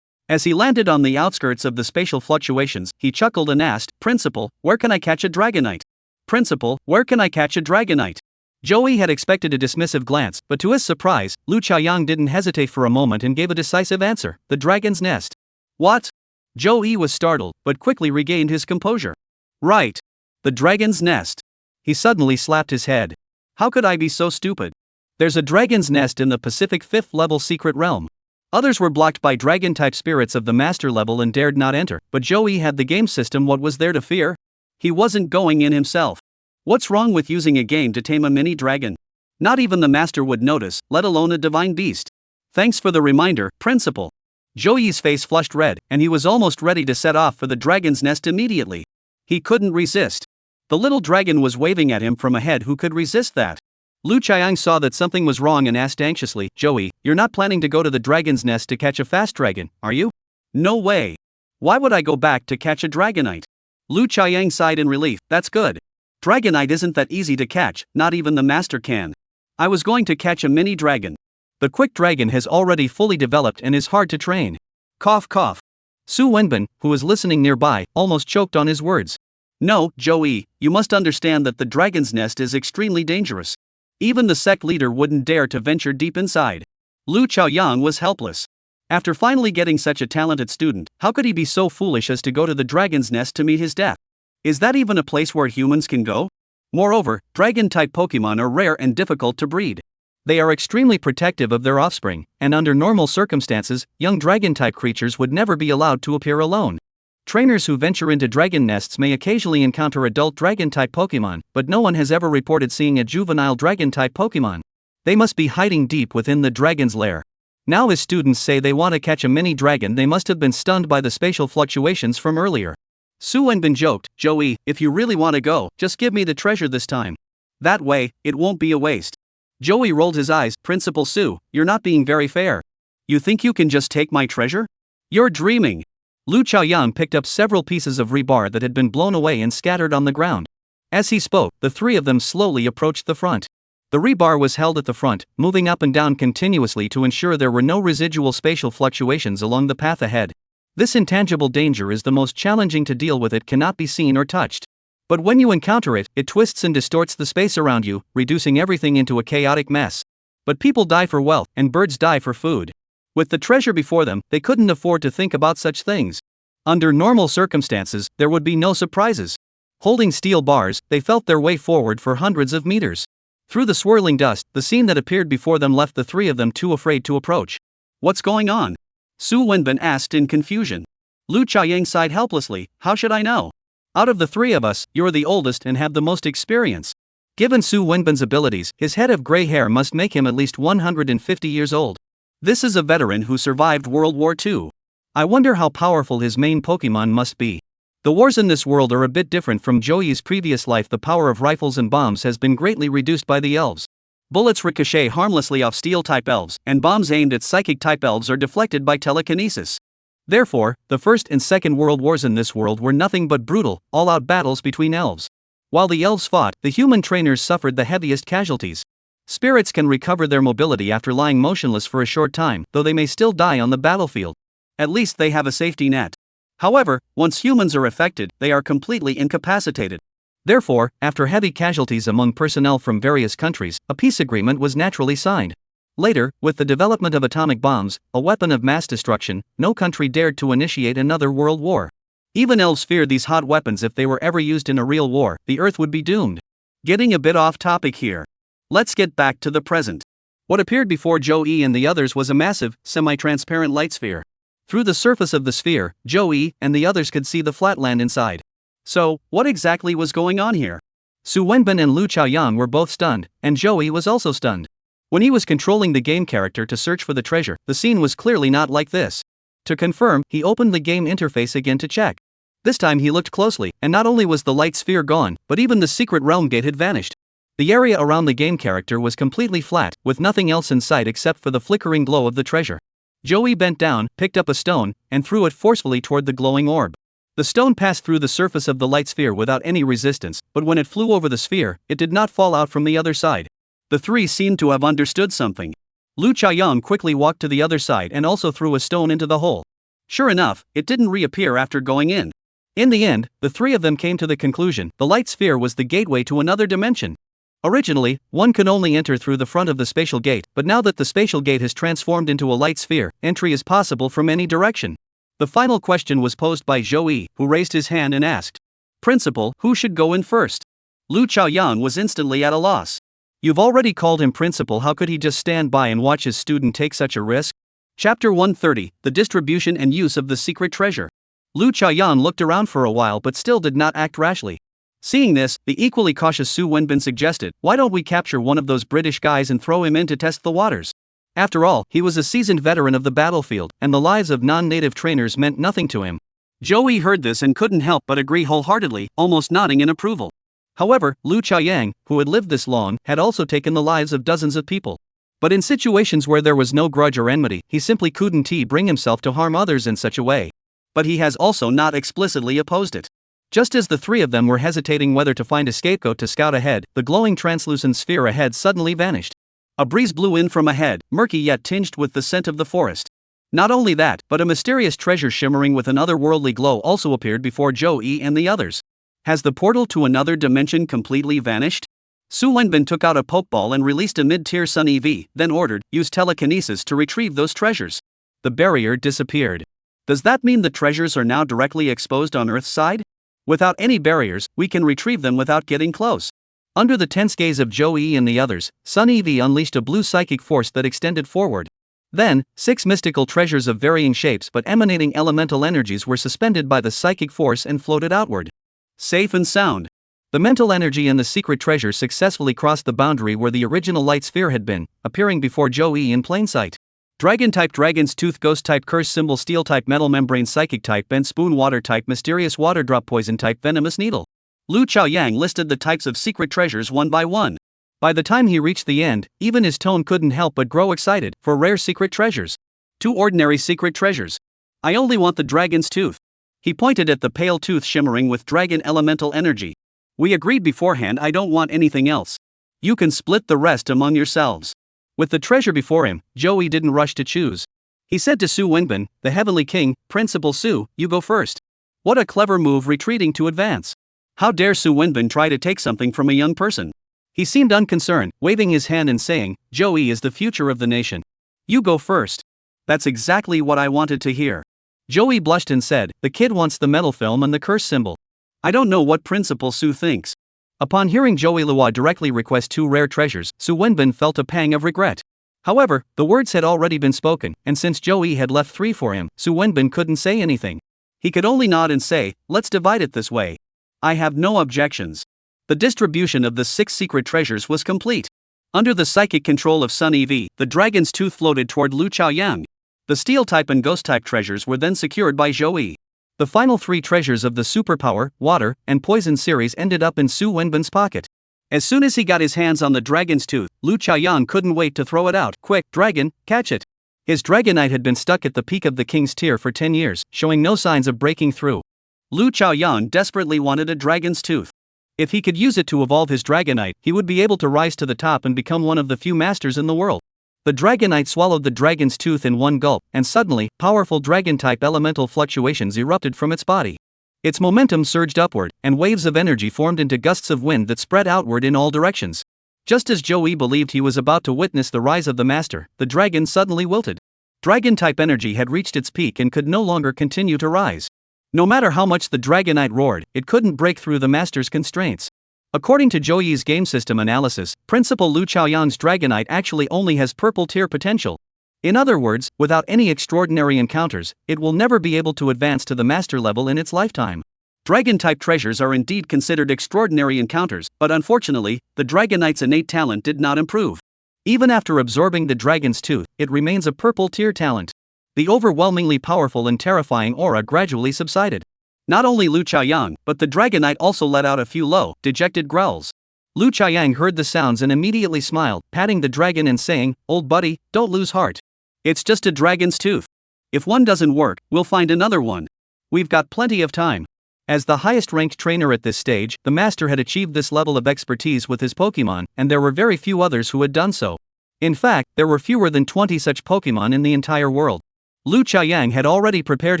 As he landed on the outskirts of the spatial fluctuations, he chuckled and asked, Principal, where can I catch a Dragonite? Principal, where can I catch a Dragonite? Joey had expected a dismissive glance, but to his surprise, Lu Chaoyang didn't hesitate for a moment and gave a decisive answer, the dragon's nest. What? Zhou was startled, but quickly regained his composure. Right. The dragon's nest. He suddenly slapped his head. How could I be so stupid? There's a dragon's nest in the Pacific 5th level secret realm. Others were blocked by dragon-type spirits of the master level and dared not enter, but Zhou had the game system. What was there to fear? He wasn't going in himself. What's wrong with using a game to tame a mini dragon? Not even the master would notice, let alone a divine beast. Thanks for the reminder, Principal. Zhou's face flushed red, and he was almost ready to set off for the dragon's nest immediately. He couldn't resist. The little dragon was waving at him from ahead. Who could resist that? Lu Qiang saw that something was wrong and asked anxiously, Zhou, you're not planning to go to the dragon's nest to catch a fast dragon, are you? No way. Why would I go back to catch a dragonite? Lu Qiang sighed in relief. That's good. Dragonite isn't that easy to catch, not even the master can. I was going to catch a mini dragon. The quick dragon has already fully developed and is hard to train. Cough cough. Su Wenbin, who was listening nearby, almost choked on his words. No, Zhou, you must understand that the dragon's nest is extremely dangerous. Even the sect leader wouldn't dare to venture deep inside. Lu Qiaoyang was helpless. After finally getting such a talented student, how could he be so foolish as to go to the dragon's nest to meet his death? Is that even a place where humans can go? Moreover, dragon-type Pokemon are rare and difficult to breed. They are extremely protective of their offspring, and under normal circumstances, young dragon-type creatures would never be allowed to appear alone. Trainers who venture into dragon nests may occasionally encounter adult dragon-type Pokemon, but no one has ever reported seeing a juvenile dragon-type Pokemon. They must be hiding deep within the dragon's lair. Now his students say they want to catch a mini dragon. They must have been stunned by the spatial fluctuations from earlier. Su Wenbin joked, Zhou, if you really want to go, just give me the treasure this time. That way, it won't be a waste. Zhou rolled his eyes. Principal Su, you're not being very fair. You think you can just take my treasure? You're dreaming. Lu Qiaoyang picked up several pieces of rebar that had been blown away and scattered on the ground. As he spoke, the three of them slowly approached the front. The rebar was held at the front, moving up and down continuously to ensure there were no residual spatial fluctuations along the path ahead. This intangible danger is the most challenging to deal with. It cannot be seen or touched. But when you encounter it, it twists and distorts the space around you, reducing everything into a chaotic mess. But people die for wealth, and birds die for food. With the treasure before them, they couldn't afford to think about such things. Under normal circumstances, there would be no surprises. Holding steel bars, they felt their way forward for hundreds of meters. Through the swirling dust, the scene that appeared before them left the three of them too afraid to approach. What's going on? Su Wenbin asked in confusion. Lu Qiaoyang sighed helplessly. How should I know? Out of the three of us, you're the oldest and have the most experience. Given Su Wenbin's abilities, his head of gray hair must make him at least 150 years old. This is a veteran who survived World War II. I wonder how powerful his main Pokemon must be. The wars in this world are a bit different from Zhou's previous life. The power of rifles and bombs has been greatly reduced by the elves. Bullets ricochet harmlessly off steel-type elves, and bombs aimed at psychic-type elves are deflected by telekinesis. Therefore, the First and Second World Wars in this world were nothing but brutal, all-out battles between elves. While the elves fought, the human trainers suffered the heaviest casualties. Spirits can recover their mobility after lying motionless for a short time, though they may still die on the battlefield. At least they have a safety net. However, once humans are affected, they are completely incapacitated. Therefore, after heavy casualties among personnel from various countries, a peace agreement was naturally signed. Later, with the development of atomic bombs, a weapon of mass destruction, no country dared to initiate another world war. Even elves feared these hot weapons. If they were ever used in a real war, the Earth would be doomed. Getting a bit off topic here. Let's get back to the present. What appeared before Zhou and the others was a massive, semi-transparent light sphere. Through the surface of the sphere, Zhou and the others could see the flatland inside. So, what exactly was going on here? Su Wenbin and Lu Qiaoyang were both stunned, and Zhou was also stunned. When he was controlling the game character to search for the treasure, the scene was clearly not like this. To confirm, he opened the game interface again to check. This time he looked closely, and not only was the light sphere gone, but even the secret realm gate had vanished. The area around the game character was completely flat, with nothing else in sight except for the flickering glow of the treasure. Zhou bent down, picked up a stone, and threw it forcefully toward the glowing orb. The stone passed through the surface of the light sphere without any resistance, but when it flew over the sphere, it did not fall out from the other side. The three seemed to have understood something. Lu Qiaoyang quickly walked to the other side and also threw a stone into the hole. Sure enough, it didn't reappear after going in. In the end, the three of them came to the conclusion the light sphere was the gateway to another dimension. Originally, one could only enter through the front of the spatial gate, but now that the spatial gate has transformed into a light sphere, entry is possible from any direction. The final question was posed by Zhou, who raised his hand and asked, "Principal, who should go in first?" Lu Chaoyang was instantly at a loss. You've already called him principal, how could he just stand by and watch his student take such a risk? Chapter 130, The Distribution and Use of the Secret Treasure. Lu Chaoyan looked around for a while but still did not act rashly. Seeing this, the equally cautious Su Wenbin suggested, "Why don't we capture one of those British guys and throw him in to test the waters?" After all, he was a seasoned veteran of the battlefield, and the lives of non-native trainers meant nothing to him. Joey heard this and couldn't help but agree wholeheartedly, almost nodding in approval. However, Lu Chaoyang, who had lived this long, had also taken the lives of dozens of people. But in situations where there was no grudge or enmity, he simply couldn't bring himself to harm others in such a way. But he has also not explicitly opposed it. Just as the three of them were hesitating whether to find a scapegoat to scout ahead, the glowing translucent sphere ahead suddenly vanished. A breeze blew in from ahead, murky yet tinged with the scent of the forest. Not only that, but a mysterious treasure shimmering with an otherworldly glow also appeared before Joey and the others. Has the portal to another dimension completely vanished? Su Wenbin took out a pokeball and released a mid-tier Sun EV, then ordered, "Use telekinesis to retrieve those treasures." The barrier disappeared. Does that mean the treasures are now directly exposed on Earth's side? Without any barriers, we can retrieve them without getting close. Under the tense gaze of Joey and the others, Sun EV unleashed a blue psychic force that extended forward. Then, 6 mystical treasures of varying shapes but emanating elemental energies were suspended by the psychic force and floated outward. Safe and sound. The mental energy and the secret treasure successfully crossed the boundary where the original light sphere had been, appearing before Joey in plain sight. Dragon-type, Dragon's Tooth, Ghost-type, Curse Symbol, Steel-type, Metal Membrane, Psychic-type, Bent Spoon, Water-type, Mysterious Water Drop, Poison-type, Venomous Needle. Lu Chaoyang listed the types of secret treasures one by one. By the time he reached the end, even his tone couldn't help but grow excited. For rare secret treasures. 2 ordinary secret treasures. I only want the Dragon's Tooth. He pointed at the pale tooth shimmering with dragon elemental energy. We agreed beforehand, I don't want anything else. You can split the rest among yourselves. With the treasure before him, Joey didn't rush to choose. He said to Su Wenbin, the Heavenly King, "Principal Su, you go first." What a clever move, retreating to advance. How dare Su Wenbin try to take something from a young person? He seemed unconcerned, waving his hand and saying, "Joey is the future of the nation. You go first." That's exactly what I wanted to hear. Joey blushed and said, "The kid wants the metal film and the curse symbol." I don't know what Principal Su thinks. Upon hearing Joey Luo directly request 2 rare treasures, Su Wenbin felt a pang of regret. However, the words had already been spoken, and since Joey had left 3 for him, Su Wenbin couldn't say anything. He could only nod and say, "Let's divide it this way. I have no objections." The distribution of the 6 secret treasures was complete. Under the psychic control of Sun EV, the Dragon's Tooth floated toward Lu Chaoyang. The Steel-type and Ghost-type treasures were then secured by Joey. The final 3 treasures of the Superpower, Water, and Poison series ended up in Su Wenbin's pocket. As soon as he got his hands on the Dragon's Tooth, Lu Chaoyang couldn't wait to throw it out. "Quick, Dragon, catch it." His Dragonite had been stuck at the peak of the King's tier for 10 years, showing no signs of breaking through. Lu Chaoyang desperately wanted a Dragon's Tooth. If he could use it to evolve his Dragonite, he would be able to rise to the top and become one of the few masters in the world. The Dragonite swallowed the Dragon's Tooth in one gulp, and suddenly, powerful Dragon-type elemental fluctuations erupted from its body. Its momentum surged upward, and waves of energy formed into gusts of wind that spread outward in all directions. Just as Joey believed he was about to witness the rise of the master, the dragon suddenly wilted. Dragon-type energy had reached its peak and could no longer continue to rise. No matter how much the Dragonite roared, it couldn't break through the master's constraints. According to Joey's game system analysis, Principal Lu Chaoyang's Dragonite actually only has purple tier potential. In other words, without any extraordinary encounters, it will never be able to advance to the master level in its lifetime. Dragon-type treasures are indeed considered extraordinary encounters, but unfortunately, the Dragonite's innate talent did not improve. Even after absorbing the Dragon's Tooth, it remains a purple tier talent. The overwhelmingly powerful and terrifying aura gradually subsided. Not only Lu Chaoyang, but the Dragonite also let out a few low, dejected growls. Lu Chaoyang heard the sounds and immediately smiled, patting the dragon and saying, "Old buddy, don't lose heart. It's just a Dragon's Tooth. If one doesn't work, we'll find another one. We've got plenty of time." As the highest-ranked trainer at this stage, the master had achieved this level of expertise with his Pokémon, and there were very few others who had done so. In fact, there were fewer than 20 such Pokémon in the entire world. Lu Chaoyang had already prepared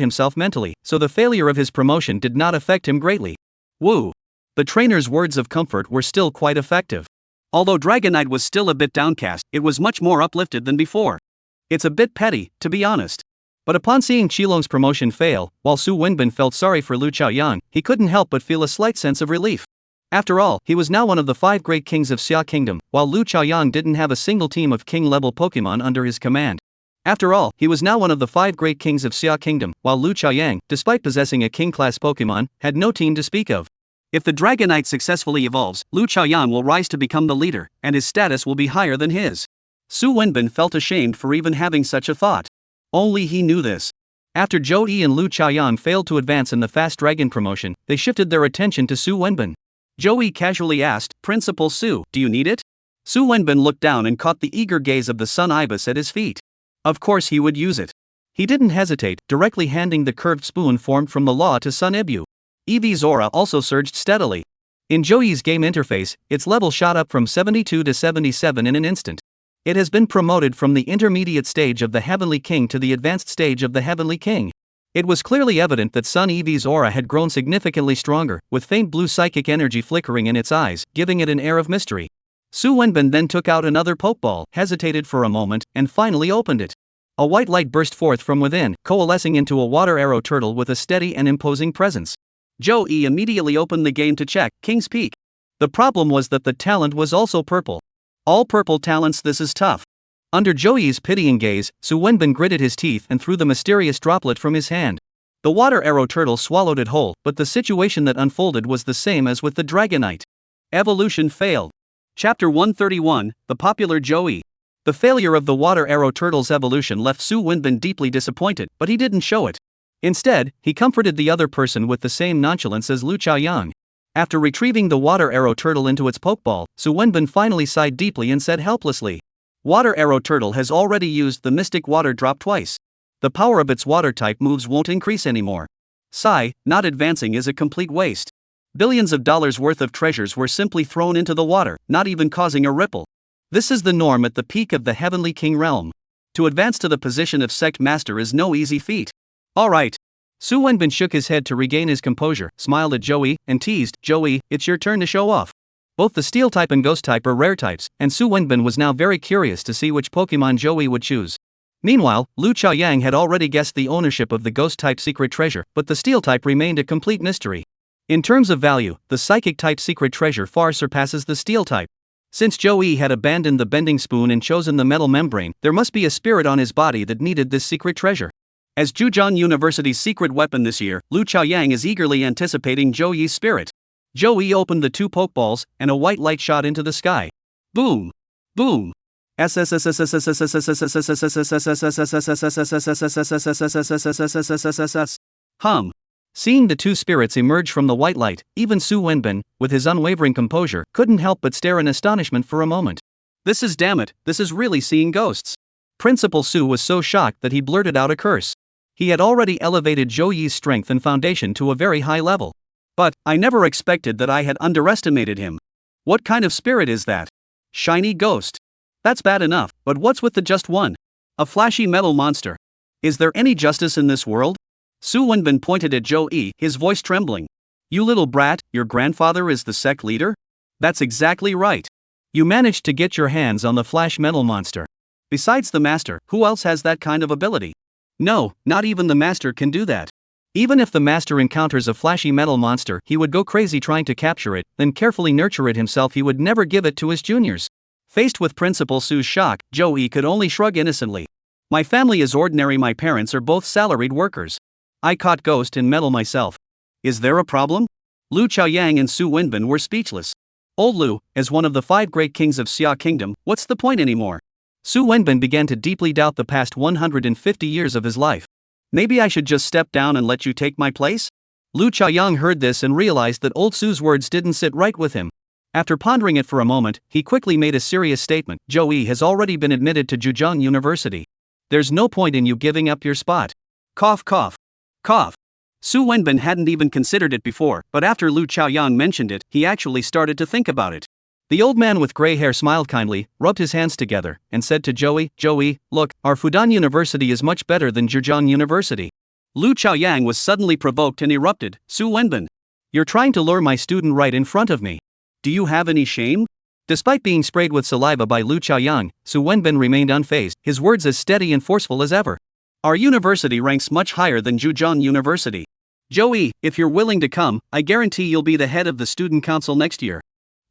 himself mentally, so the failure of his promotion did not affect him greatly. Woo! The trainer's words of comfort were still quite effective. Although Dragonite was still a bit downcast, it was much more uplifted than before. It's a bit petty, to be honest. But upon seeing Qilong's promotion fail, while Su Wenbin felt sorry for Lu Chaoyang, he couldn't help but feel a slight sense of relief. After all, he was now one of the 5 great kings of Xia Kingdom, while Lu Chaoyang didn't have a single team of king-level Pokemon under his command. After all, he was now one of the 5 great kings of Xia Kingdom, while Lu Chaoyang, despite possessing a king-class Pokemon, had no team to speak of. If the Dragonite successfully evolves, Lu Chaoyang will rise to become the leader, and his status will be higher than his. Su Wenbin felt ashamed for even having such a thought. Only he knew this. After Zhou Yi and Lu Chaoyang failed to advance in the Fast Dragon promotion, they shifted their attention to Su Wenbin. Zhou Yi casually asked, "Principal Su, do you need it?" Su Wenbin looked down and caught the eager gaze of the Sun Ibis at his feet. Of course he would use it. He didn't hesitate, directly handing the curved spoon formed from the law to Sun Ibu. Eevee's aura also surged steadily. In Zhou Yi's game interface, its level shot up from 72 to 77 in an instant. It has been promoted from the intermediate stage of the Heavenly King to the advanced stage of the Heavenly King. It was clearly evident that Sun Eevee's aura had grown significantly stronger, with faint blue psychic energy flickering in its eyes, giving it an air of mystery. Su Wenbin then took out another Pokeball, hesitated for a moment, and finally opened it. A white light burst forth from within, coalescing into a water arrow turtle with a steady and imposing presence. Zhou Yi immediately opened the game to check King's Peak. The problem was that the talent was also purple. All purple talents, this is tough. Under Zhou Yi's pitying gaze, Su Wenbin gritted his teeth and threw the mysterious droplet from his hand. The water arrow turtle swallowed it whole, but the situation that unfolded was the same as with the Dragonite. Evolution failed. Chapter 131, The Popular Zhou Yi. The failure of the water arrow turtle's evolution left Su Wenbin deeply disappointed, but he didn't show it. Instead, he comforted the other person with the same nonchalance as Lu Chaoyang. After retrieving the water arrow turtle into its Pokeball, Su Wenbin finally sighed deeply and said helplessly, "Water arrow turtle has already used the mystic water drop twice. The power of its water type moves won't increase anymore. Sigh, not advancing is a complete waste. Billions of dollars worth of treasures were simply thrown into the water, not even causing a ripple. This is the norm at the peak of the Heavenly King realm. To advance to the position of Sect Master is no easy feat." Alright. Su Wenbin shook his head to regain his composure, smiled at Zhou Yi, and teased, "Zhou Yi, it's your turn to show off." Both the Steel type and Ghost type are rare types, and Su Wenbin was now very curious to see which Pokemon Zhou Yi would choose. Meanwhile, Lu Chaoyang had already guessed the ownership of the Ghost type secret treasure, but the Steel type remained a complete mystery. In terms of value, the Psychic type secret treasure far surpasses the Steel type. Since Zhou Yi had abandoned the bending spoon and chosen the metal membrane, there must be a spirit on his body that needed this secret treasure. As Zhejiang University's secret weapon this year, Lu Chaoyang is eagerly anticipating Zhou Yi's spirit. Zhou Yi opened the 2 Pokeballs, and a white light shot into the sky. Boom! Boom! Hum. Seeing the 2 spirits emerge from the white light, even Su Wenbin, with his unwavering composure, couldn't help but stare in astonishment for a moment. This is really seeing ghosts. Principal Su was so shocked that he blurted out a curse. He had already elevated Zhou Yi's strength and foundation to a very high level. But, I never expected that I had underestimated him. What kind of spirit is that? Shiny ghost. That's bad enough, but what's with the just one? A flashy metal monster. Is there any justice in this world? Su Wenbin pointed at Zhou Yi, his voice trembling. You little brat, your grandfather is the sect leader? That's exactly right. You managed to get your hands on the flash metal monster. Besides the master, who else has that kind of ability? No, not even the master can do that. Even if the master encounters a flashy metal monster, he would go crazy trying to capture it, then carefully nurture it himself. He would never give it to his juniors. Faced with Principal Su's shock, Zhou Yi could only shrug innocently. My family is ordinary. My parents are both salaried workers. I caught ghost and metal myself. Is there a problem? Lu Chaoyang and Su Wenbin were speechless. Old Lu, as one of the 5 great kings of Xia Kingdom, what's the point anymore? Su Wenbin began to deeply doubt the past 150 years of his life. Maybe I should just step down and let you take my place? Lu Chaoyang heard this and realized that old Su's words didn't sit right with him. After pondering it for a moment, he quickly made a serious statement. Zhou Yi has already been admitted to Zhejiang University. There's no point in you giving up your spot. Cough cough. Cough. Su Wenbin hadn't even considered it before, but after Lu Chaoyang mentioned it, he actually started to think about it. The old man with gray hair smiled kindly, rubbed his hands together, and said to Zhou Yi, look, our Fudan University is much better than Zhejiang University. Lu Chaoyang was suddenly provoked and erupted, Su Wenbin. You're trying to lure my student right in front of me. Do you have any shame? Despite being sprayed with saliva by Lu Chaoyang, Su Wenbin remained unfazed, his words as steady and forceful as ever. Our university ranks much higher than Jujeon University. Joey, if you're willing to come, I guarantee you'll be the head of the student council next year.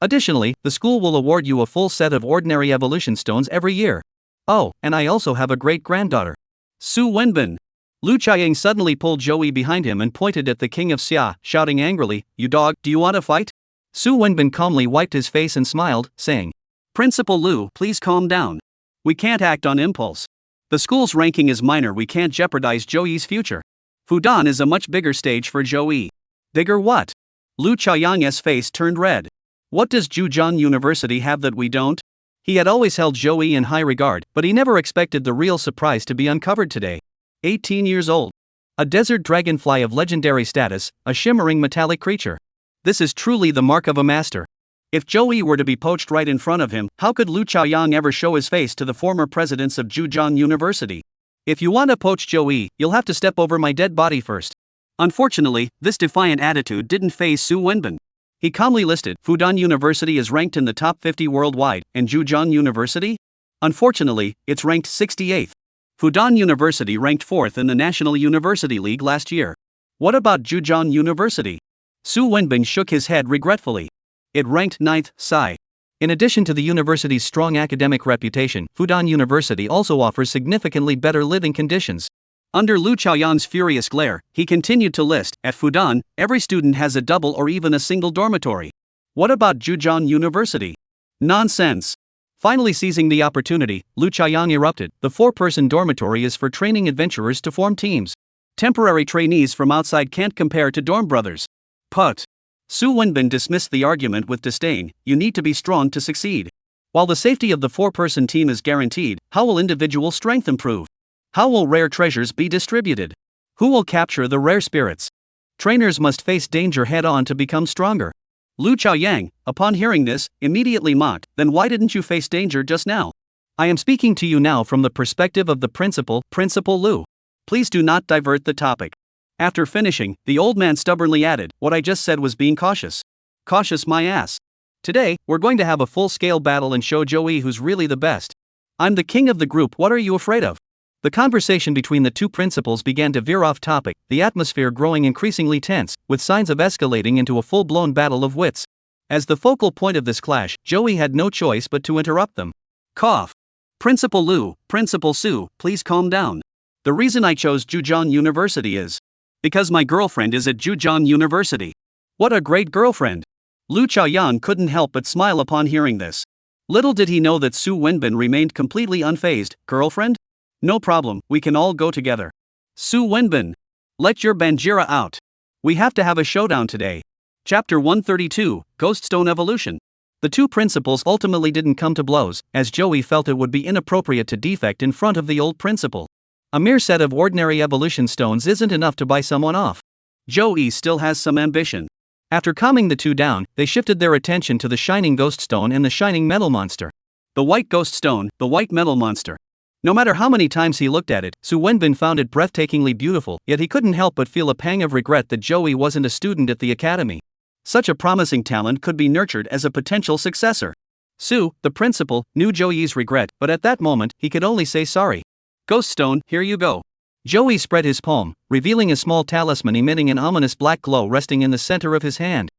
Additionally, the school will award you a full set of ordinary evolution stones every year. Oh, and I also have a great-granddaughter. Su Wenbin. Lu Chiang suddenly pulled Joey behind him and pointed at the king of Xia, shouting angrily, "You dog, do you want to fight?" Su Wenbin calmly wiped his face and smiled, saying, "Principal Lu, please calm down. We can't act on impulse. The school's ranking is minor, we can't jeopardize Joey's future. Fudan is a much bigger stage for Joey." "Bigger what?" Lu Chiang's face turned red. What does Jujeon University have that we don't? He had always held Joey in high regard, but he never expected the real surprise to be uncovered today. 18 years old. A desert dragonfly of legendary status, a shimmering metallic creature. This is truly the mark of a master. If Joey were to be poached right in front of him, how could Lu Chaoyang ever show his face to the former presidents of Jujeon University? "If you want to poach Joey, you'll have to step over my dead body first." Unfortunately, this defiant attitude didn't faze Su Wenbin. He calmly listed, Fudan University is ranked in the top 50 worldwide, and Jujeon University? Unfortunately, it's ranked 68th. Fudan University ranked 4th in the National University League last year. What about Jujeon University? Su Wenbin shook his head regretfully. It ranked 9th, sigh. In addition to the university's strong academic reputation, Fudan University also offers significantly better living conditions. Under Lu Chaoyang's furious glare, he continued to list, at Fudan, every student has a double or even a single dormitory. What about Jujeon University? Nonsense. Finally seizing the opportunity, Lu Chaoyang erupted, the 4-person dormitory is for training adventurers to form teams. Temporary trainees from outside can't compare to dorm brothers. Put. Su Wenbin dismissed the argument with disdain, you need to be strong to succeed. While the safety of the 4-person team is guaranteed, how will individual strength improve? How will rare treasures be distributed? Who will capture the rare spirits? Trainers must face danger head-on to become stronger. Lu Chaoyang, upon hearing this, immediately mocked, then why didn't you face danger just now? I am speaking to you now from the perspective of the principal, Principal Lu. Please do not divert the topic. After finishing, the old man stubbornly added, what I just said was being cautious. Cautious my ass. Today, we're going to have a full-scale battle and show Joey who's really the best. I'm the king of the group, what are you afraid of? The conversation between the two principals began to veer off topic, the atmosphere growing increasingly tense, with signs of escalating into a full-blown battle of wits. As the focal point of this clash, Joey had no choice but to interrupt them. Cough. Principal Lu, Principal Su, please calm down. The reason I chose Jujeon University is because my girlfriend is at Jujeon University. What a great girlfriend. Lu Chaoyang couldn't help but smile upon hearing this. Little did he know that Su Wenbin remained completely unfazed. Girlfriend? No problem, we can all go together. Su Wenbin. Let your Banjira out. We have to have a showdown today. Chapter 132, Ghoststone Evolution. The two principals ultimately didn't come to blows, as Joey felt it would be inappropriate to defect in front of the old principal. A mere set of ordinary evolution stones isn't enough to buy someone off. Joey still has some ambition. After calming the two down, they shifted their attention to the shining ghost stone and the shining metal monster. The white ghost stone, the white metal monster. No matter how many times he looked at it, Su Wenbin found it breathtakingly beautiful, yet he couldn't help but feel a pang of regret that Joey wasn't a student at the academy. Such a promising talent could be nurtured as a potential successor. Su, the principal, knew Joey's regret, but at that moment, he could only say sorry. Ghost stone, here you go. Joey spread his palm, revealing a small talisman emitting an ominous black glow resting in the center of his hand.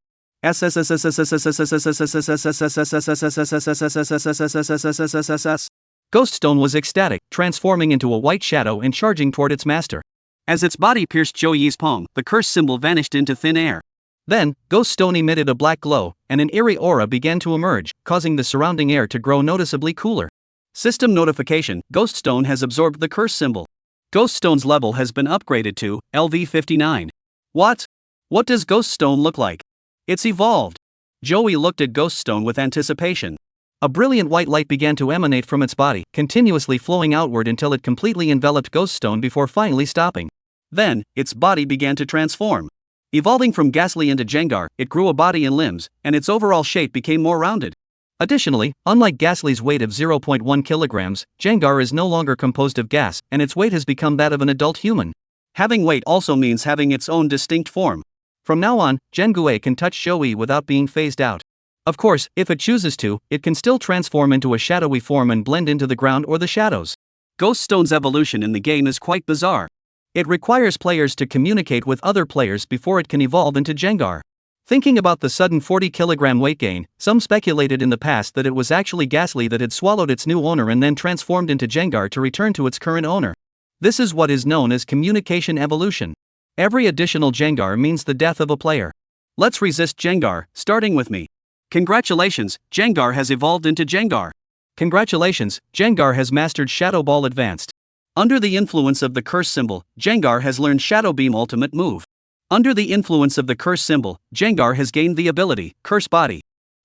Ghoststone was ecstatic, transforming into a white shadow and charging toward its master. As its body pierced Joey's palm, the curse symbol vanished into thin air. Then, Ghoststone emitted a black glow, and an eerie aura began to emerge, causing the surrounding air to grow noticeably cooler. System notification, Ghoststone has absorbed the curse symbol. Ghoststone's level has been upgraded to LV59. What? What does Ghoststone look like? It's evolved. Joey looked at Ghoststone with anticipation. A brilliant white light began to emanate from its body, continuously flowing outward until it completely enveloped Ghoststone before finally stopping. Then, its body began to transform. Evolving from Ghastly into Jengar, it grew a body and limbs, and its overall shape became more rounded. Additionally, unlike Ghastly's weight of 0.1 kilograms, Jengar is no longer composed of gas, and its weight has become that of an adult human. Having weight also means having its own distinct form. From now on, Jengue can touch Joey without being phased out. Of course, if it chooses to, it can still transform into a shadowy form and blend into the ground or the shadows. Ghost Stone's evolution in the game is quite bizarre. It requires players to communicate with other players before it can evolve into Jengar. Thinking about the sudden 40 kilogram weight gain, some speculated in the past that it was actually Ghastly that had swallowed its new owner and then transformed into Jengar to return to its current owner. This is what is known as communication evolution. Every additional Jengar means the death of a player. Let's resist Jengar, starting with me. Congratulations, Jengar has evolved into Jengar. Congratulations, Jengar has mastered Shadow Ball Advanced. Under the influence of the curse symbol, Jengar has learned Shadow Beam Ultimate Move. Under the influence of the curse symbol, Jengar has gained the ability, Curse Body.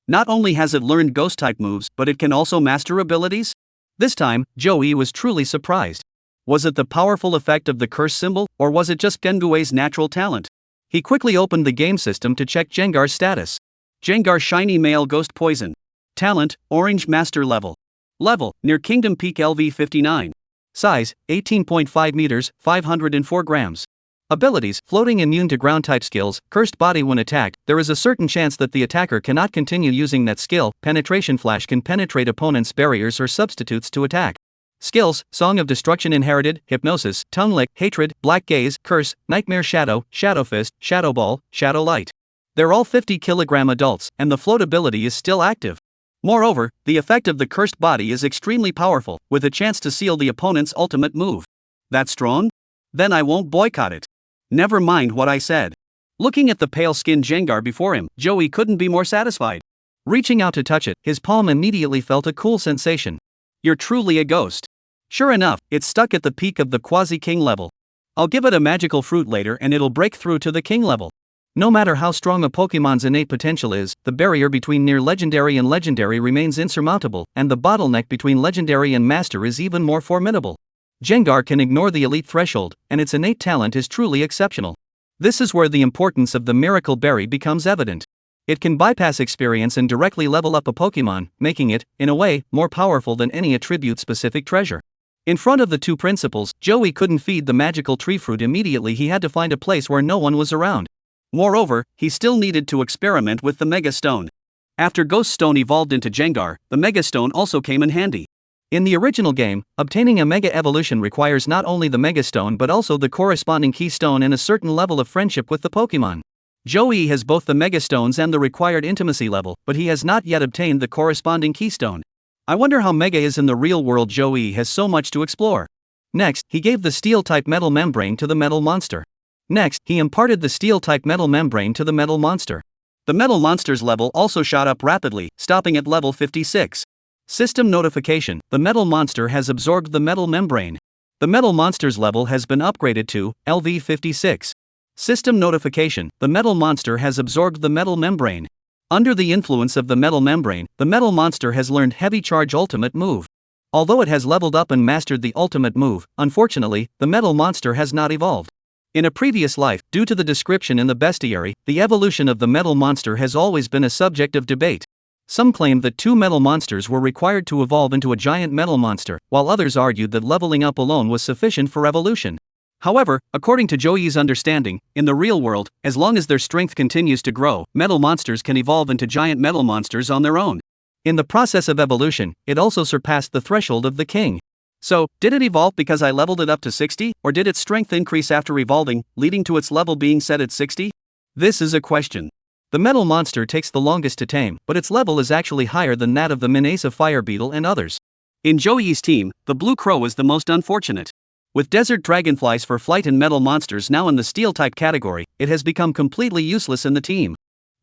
Not only has it learned Ghost-type moves, but it can also master abilities? This time, Joey was truly surprised. Was it the powerful effect of the curse symbol, or was it just Gengui's natural talent? He quickly opened the game system to check Jengar's status. Jengar Shiny Male Ghost Poison. Talent, Orange Master Level. Level, near Kingdom Peak LV 59. Size, 18.5 meters, 504 grams. Abilities, Floating Immune to Ground-type skills, Cursed Body when attacked, there is a certain chance that the attacker cannot continue using that skill. Penetration Flash can penetrate opponents' barriers or substitutes to attack. Skills, Song of Destruction Inherited, Hypnosis, Tongue Lick, Hatred, Black Gaze, Curse, Nightmare Shadow, Shadow Fist, Shadow Ball, Shadow Light. They're all 50 kilogram adults, and the float ability is still active. Moreover, the effect of the Cursed Body is extremely powerful, with a chance to seal the opponent's ultimate move. That's strong? Then I won't boycott it. Never mind what I said. Looking at the pale-skinned Jengar before him, Joey couldn't be more satisfied. Reaching out to touch it, his palm immediately felt a cool sensation. You're truly a ghost. Sure enough, it's stuck at the peak of the quasi-king level. I'll give it a magical fruit later and it'll break through to the king level. No matter how strong a Pokemon's innate potential is, the barrier between near legendary and legendary remains insurmountable, and the bottleneck between legendary and master is even more formidable. Jengar can ignore the elite threshold, and its innate talent is truly exceptional. This is where the importance of the Miracle Berry becomes evident. It can bypass experience and directly level up a Pokemon, making it, in a way, more powerful than any attribute-specific treasure. In front of the two principals, Joey couldn't feed the magical tree fruit immediately. He had to find a place where no one was around. Moreover, he still needed to experiment with the Mega Stone. After Ghost Stone evolved into Jengar, the Mega Stone also came in handy. In the original game, obtaining a Mega Evolution requires not only the Mega Stone but also the corresponding Keystone and a certain level of friendship with the Pokemon. Joey has both the Mega Stones and the required intimacy level, but he has not yet obtained the corresponding Keystone. I wonder how Mega is in the real world. Joey has so much to explore. Next, he gave the Steel-type Metal Membrane to the Metal Monster. Next, he imparted the Steel-type Metal Membrane to the Metal Monster. The Metal Monster's level also shot up rapidly, stopping at level 56. System notification, the Metal Monster has absorbed the Metal Membrane. The Metal Monster's level has been upgraded to LV 56. System notification, the Metal Monster has absorbed the Metal Membrane. Under the influence of the Metal Membrane, the Metal Monster has learned Heavy Charge Ultimate Move. Although it has leveled up and mastered the Ultimate Move, unfortunately, the Metal Monster has not evolved. In a previous life, due to the description in the bestiary, the evolution of the Metal Monster has always been a subject of debate. Some claimed that two metal monsters were required to evolve into a giant metal monster, while others argued that leveling up alone was sufficient for evolution. However, according to Joey's understanding, in the real world, as long as their strength continues to grow, metal monsters can evolve into giant metal monsters on their own. In the process of evolution, it also surpassed the threshold of the king. So, did it evolve because I leveled it up to 60, or did its strength increase after evolving, leading to its level being set at 60? This is a question. The Metal Monster takes the longest to tame, but its level is actually higher than that of the Minasa Fire Beetle and others. In Joey's team, the Blue Crow is the most unfortunate. With Desert Dragonflies for flight and Metal Monsters now in the Steel-type category, it has become completely useless in the team.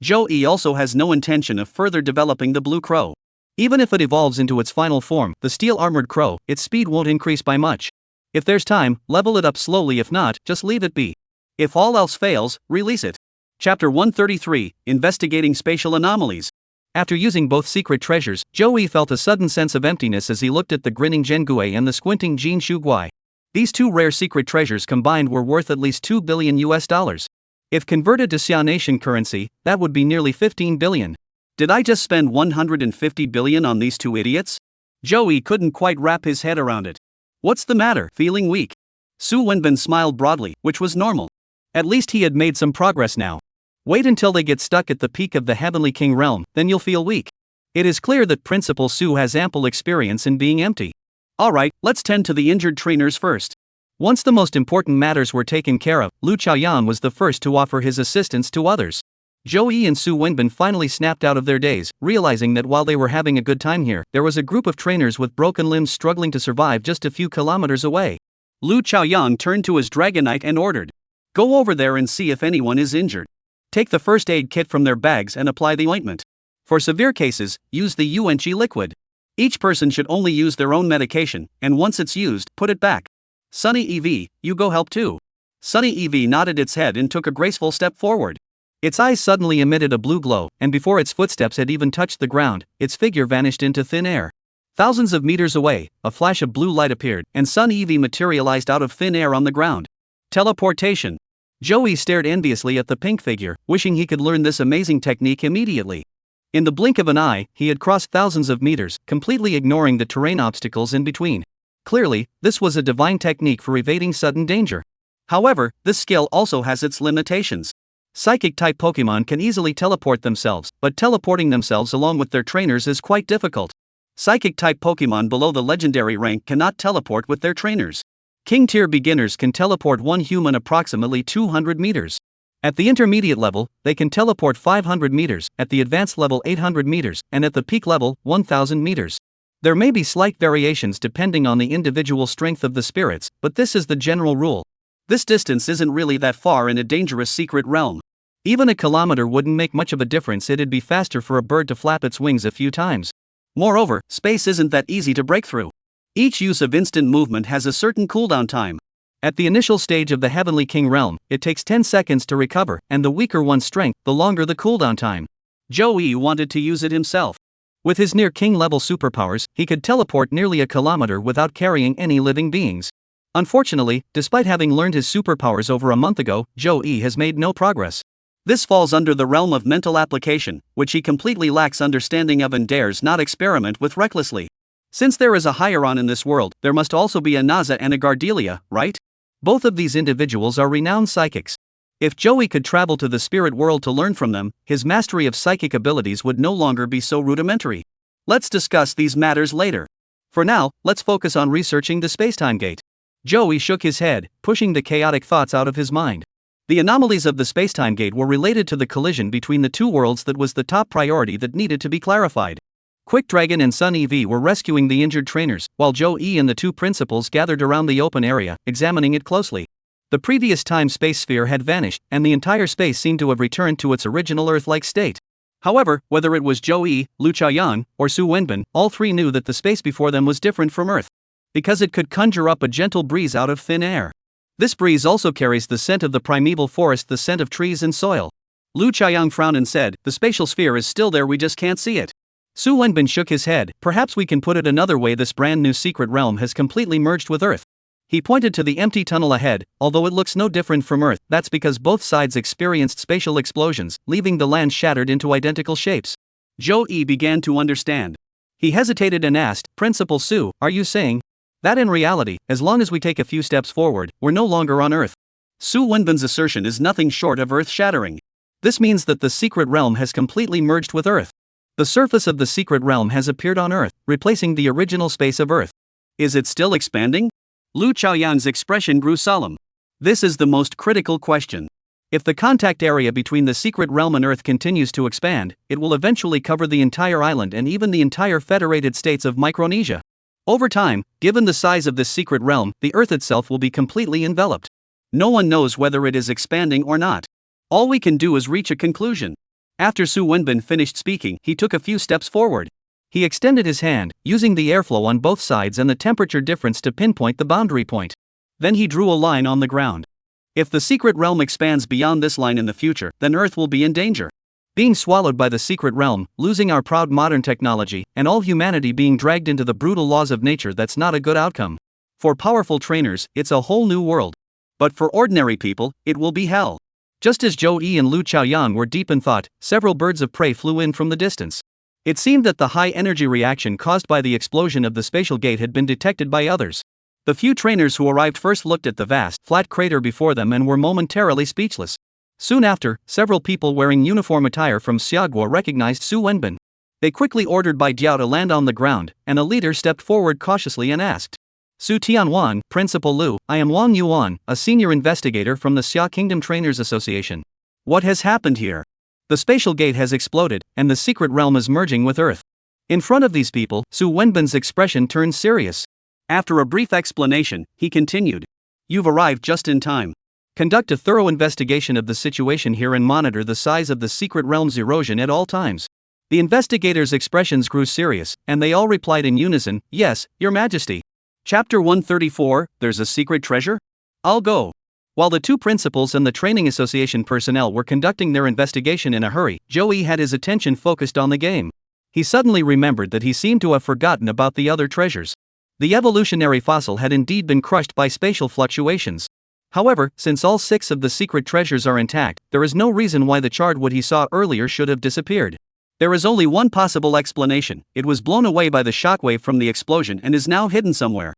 Joey also has no intention of further developing the Blue Crow. Even if it evolves into its final form, the Steel-Armored Crow, its speed won't increase by much. If there's time, level it up slowly. If not, just leave it be. If all else fails, release it. Chapter 133, Investigating Spatial Anomalies. After using both secret treasures, Joey felt a sudden sense of emptiness as he looked at the grinning Jengui and the squinting Jin Shuguai. These two rare secret treasures combined were worth at least $2 billion. If converted to Xianatian currency, that would be nearly 15 billion. Did I just spend 150 billion on these two idiots? Joey couldn't quite wrap his head around it. What's the matter? Feeling weak? Su Wenbin smiled broadly, which was normal. At least he had made some progress now. Wait until they get stuck at the peak of the Heavenly King realm, then you'll feel weak. It is clear that Principal Su has ample experience in being empty. Alright, let's tend to the injured trainers first. Once the most important matters were taken care of, Lu Chaoyan was the first to offer his assistance to others. Zhou Yi and Su Wenbin finally snapped out of their daze, realizing that while they were having a good time here, there was a group of trainers with broken limbs struggling to survive just a few kilometers away. Lu Chaoyan turned to his Dragonite and ordered, "Go over there and see if anyone is injured. Take the first aid kit from their bags and apply the ointment. For severe cases, use the Yuanqi liquid. Each person should only use their own medication, and once it's used, put it back. Sunny EV, you go help too." Sunny EV nodded its head and took a graceful step forward. Its eyes suddenly emitted a blue glow, and before its footsteps had even touched the ground, its figure vanished into thin air. Thousands of meters away, a flash of blue light appeared, and Sun EV materialized out of thin air on the ground. Teleportation. Joey stared enviously at the pink figure, wishing he could learn this amazing technique immediately. In the blink of an eye, he had crossed thousands of meters, completely ignoring the terrain obstacles in between. Clearly, this was a divine technique for evading sudden danger. However, this skill also has its limitations. Psychic-type Pokemon can easily teleport themselves, but teleporting themselves along with their trainers is quite difficult. Psychic-type Pokemon below the legendary rank cannot teleport with their trainers. King-tier beginners can teleport one human approximately 200 meters. At the intermediate level, they can teleport 500 meters, at the advanced level 800 meters, and at the peak level, 1000 meters. There may be slight variations depending on the individual strength of the spirits, but this is the general rule. This distance isn't really that far in a dangerous secret realm. Even a kilometer wouldn't make much of a difference. It'd be faster for a bird to flap its wings a few times. Moreover, space isn't that easy to break through. Each use of instant movement has a certain cooldown time. At the initial stage of the Heavenly King realm, it takes 10 seconds to recover, and the weaker one's strength, the longer the cooldown time. Joey wanted to use it himself. With his near king level superpowers, he could teleport nearly a kilometer without carrying any living beings. Unfortunately, despite having learned his superpowers over a month ago, Joey has made no progress. This falls under the realm of mental application, which he completely lacks understanding of and dares not experiment with recklessly. Since there is a Hieron in this world, there must also be a Naza and a Gardelia, right? Both of these individuals are renowned psychics. If Joey could travel to the spirit world to learn from them, his mastery of psychic abilities would no longer be so rudimentary. Let's discuss these matters later. For now, let's focus on researching the spacetime gate. Joey shook his head, pushing the chaotic thoughts out of his mind. The anomalies of the spacetime gate were related to the collision between the two worlds that was the top priority that needed to be clarified. Quick Dragon and Sun EV were rescuing the injured trainers, while Joe E and the two principals gathered around the open area, examining it closely. The previous time-space sphere had vanished, and the entire space seemed to have returned to its original Earth-like state. However, whether it was Joe E, Lu Chaoyan, or Su Wenbin, all three knew that the space before them was different from Earth. Because it could conjure up a gentle breeze out of thin air. This breeze also carries the scent of the primeval forest, the scent of trees and soil. Lu Chaoyan frowned and said, "The spatial sphere is still there, we just can't see it." Su Wenbin shook his head. "Perhaps we can put it another way, this brand new secret realm has completely merged with Earth." He pointed to the empty tunnel ahead. "Although it looks no different from Earth, that's because both sides experienced spatial explosions, leaving the land shattered into identical shapes." Joe E began to understand. He hesitated and asked, "Principal Su, are you saying that in reality, as long as we take a few steps forward, we're no longer on Earth?" Su Wenbin's assertion is nothing short of earth-shattering. This means that the secret realm has completely merged with Earth. The surface of the secret realm has appeared on Earth, replacing the original space of Earth. Is it still expanding? Lu Chaoyan's expression grew solemn. This is the most critical question. If the contact area between the secret realm and Earth continues to expand, it will eventually cover the entire island and even the entire federated states of Micronesia. Over time, given the size of this secret realm, the Earth itself will be completely enveloped. No one knows whether it is expanding or not. All we can do is reach a conclusion. After Su Wenbin finished speaking, he took a few steps forward. He extended his hand, using the airflow on both sides and the temperature difference to pinpoint the boundary point. Then he drew a line on the ground. If the secret realm expands beyond this line in the future, then Earth will be in danger. Being swallowed by the secret realm, losing our proud modern technology, and all humanity being dragged into the brutal laws of nature, that's not a good outcome. For powerful trainers, it's a whole new world. But for ordinary people, it will be hell. Just as Zhou Yi and Lu Chaoyan were deep in thought, several birds of prey flew in from the distance. It seemed that the high-energy reaction caused by the explosion of the spatial gate had been detected by others. The few trainers who arrived first looked at the vast, flat crater before them and were momentarily speechless. Soon after, several people wearing uniform attire from Xiaguo recognized Su Wenbin. They quickly ordered Bai Diao to land on the ground, and a leader stepped forward cautiously and asked. Su Tianwan, Principal Lu, I am Wang Yuan, a senior investigator from the Xia Kingdom Trainers Association. What has happened here? The spatial gate has exploded, and the secret realm is merging with Earth. In front of these people, Su Wenbin's expression turned serious. After a brief explanation, he continued. You've arrived just in time. Conduct a thorough investigation of the situation here and monitor the size of the secret realm's erosion at all times. The investigators' expressions grew serious, and they all replied in unison, Yes, Your Majesty. Chapter 134, There's a Secret Treasure? I'll go. While the two principals and the training association personnel were conducting their investigation in a hurry, Joey had his attention focused on the game. He suddenly remembered that he seemed to have forgotten about the other treasures. The evolutionary fossil had indeed been crushed by spatial fluctuations. However, since all 6 of the secret treasures are intact, there is no reason why the charred wood he saw earlier should have disappeared. There is only one possible explanation: it was blown away by the shockwave from the explosion and is now hidden somewhere.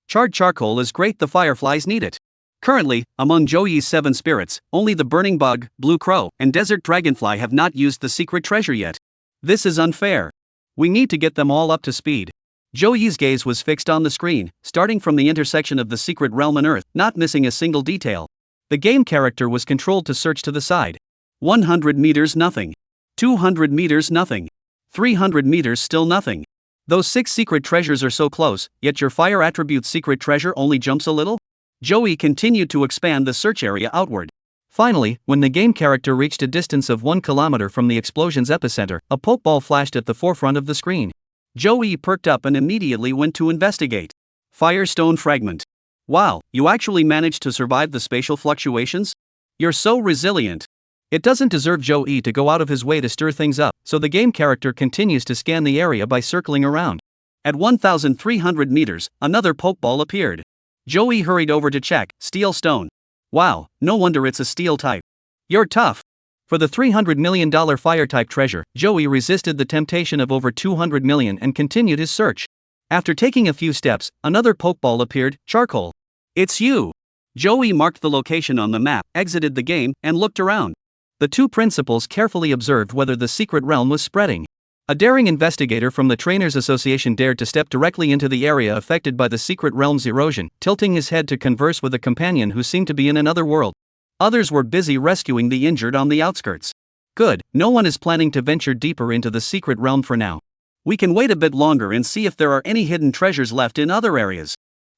Charred charcoal is great, the fireflies need it. Currently, among Joey's 7 spirits, only the burning bug, blue crow, and desert dragonfly have not used the secret treasure yet. This is unfair. We need to get them all up to speed. Joey's gaze was fixed on the screen, starting from the intersection of the secret realm and Earth, not missing a single detail. The game character was controlled to search to the side. 100 meters nothing. 200 meters nothing. 300 meters still nothing. Those 6 secret treasures are so close, yet your fire attribute secret treasure only jumps a little? Joey continued to expand the search area outward. Finally, when the game character reached a distance of 1 kilometer from the explosion's epicenter, a pokeball flashed at the forefront of the screen. Joey perked up and immediately went to investigate. Firestone fragment. Wow, you actually managed to survive the spatial fluctuations? You're so resilient. It doesn't deserve Joey to go out of his way to stir things up, so the game character continues to scan the area by circling around. At 1,300 meters, another pokeball appeared. Joey hurried over to check. Steel stone. Wow, no wonder it's a steel type. You're tough. For the $300 million fire-type treasure, Joey resisted the temptation of over 200 million and continued his search. After taking a few steps, another pokeball appeared. Charcoal. It's you. Joey marked the location on the map, exited the game, and looked around. The two principals carefully observed whether the secret realm was spreading. A daring investigator from the Trainers Association dared to step directly into the area affected by the secret realm's erosion, tilting his head to converse with a companion who seemed to be in another world. Others were busy rescuing the injured on the outskirts. Good, no one is planning to venture deeper into the secret realm for now. We can wait a bit longer and see if there are any hidden treasures left in other areas.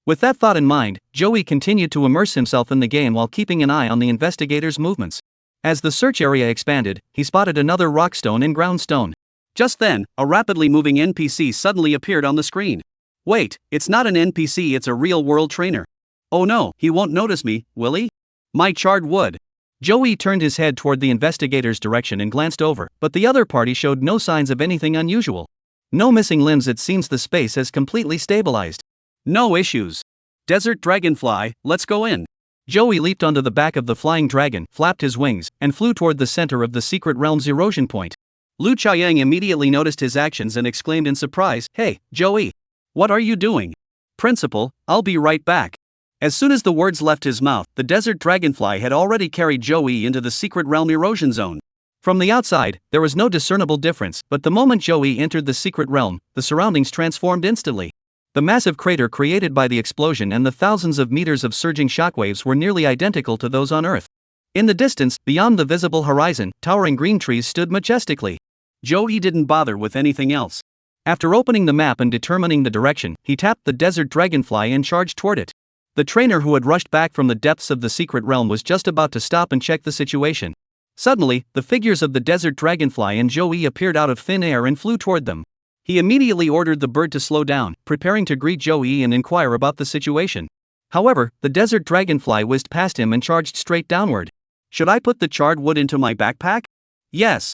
With that thought in mind, Joey continued to immerse himself in the game while keeping an eye on the investigator's movements. As the search area expanded, he spotted another rockstone and groundstone. Just then, a rapidly moving NPC suddenly appeared on the screen. Wait, it's not an NPC, it's a real-world trainer. Oh no, he won't notice me, will he? My charred wood. Joey turned his head toward the investigator's direction and glanced over, but the other party showed no signs of anything unusual. No missing limbs, it seems the space has completely stabilized. No issues. Desert dragonfly, let's go in. Joey leaped onto the back of the flying dragon, flapped his wings, and flew toward the center of the secret realm's erosion point. Lu Chaoyang immediately noticed his actions and exclaimed in surprise, Hey, Joey! What are you doing? Principal, I'll be right back. As soon as the words left his mouth, the desert dragonfly had already carried Joey into the secret realm erosion zone. From the outside, there was no discernible difference, but the moment Joey entered the secret realm, the surroundings transformed instantly. The massive crater created by the explosion and the thousands of meters of surging shockwaves were nearly identical to those on Earth. In the distance, beyond the visible horizon, towering green trees stood majestically. Joey didn't bother with anything else. After opening the map and determining the direction, he tapped the desert dragonfly and charged toward it. The trainer who had rushed back from the depths of the secret realm was just about to stop and check the situation. Suddenly, the figures of the desert dragonfly and Joey appeared out of thin air and flew toward them. He immediately ordered the bird to slow down, preparing to greet Joey and inquire about the situation. However, the desert dragonfly whizzed past him and charged straight downward. Should I put the charred wood into my backpack? Yes.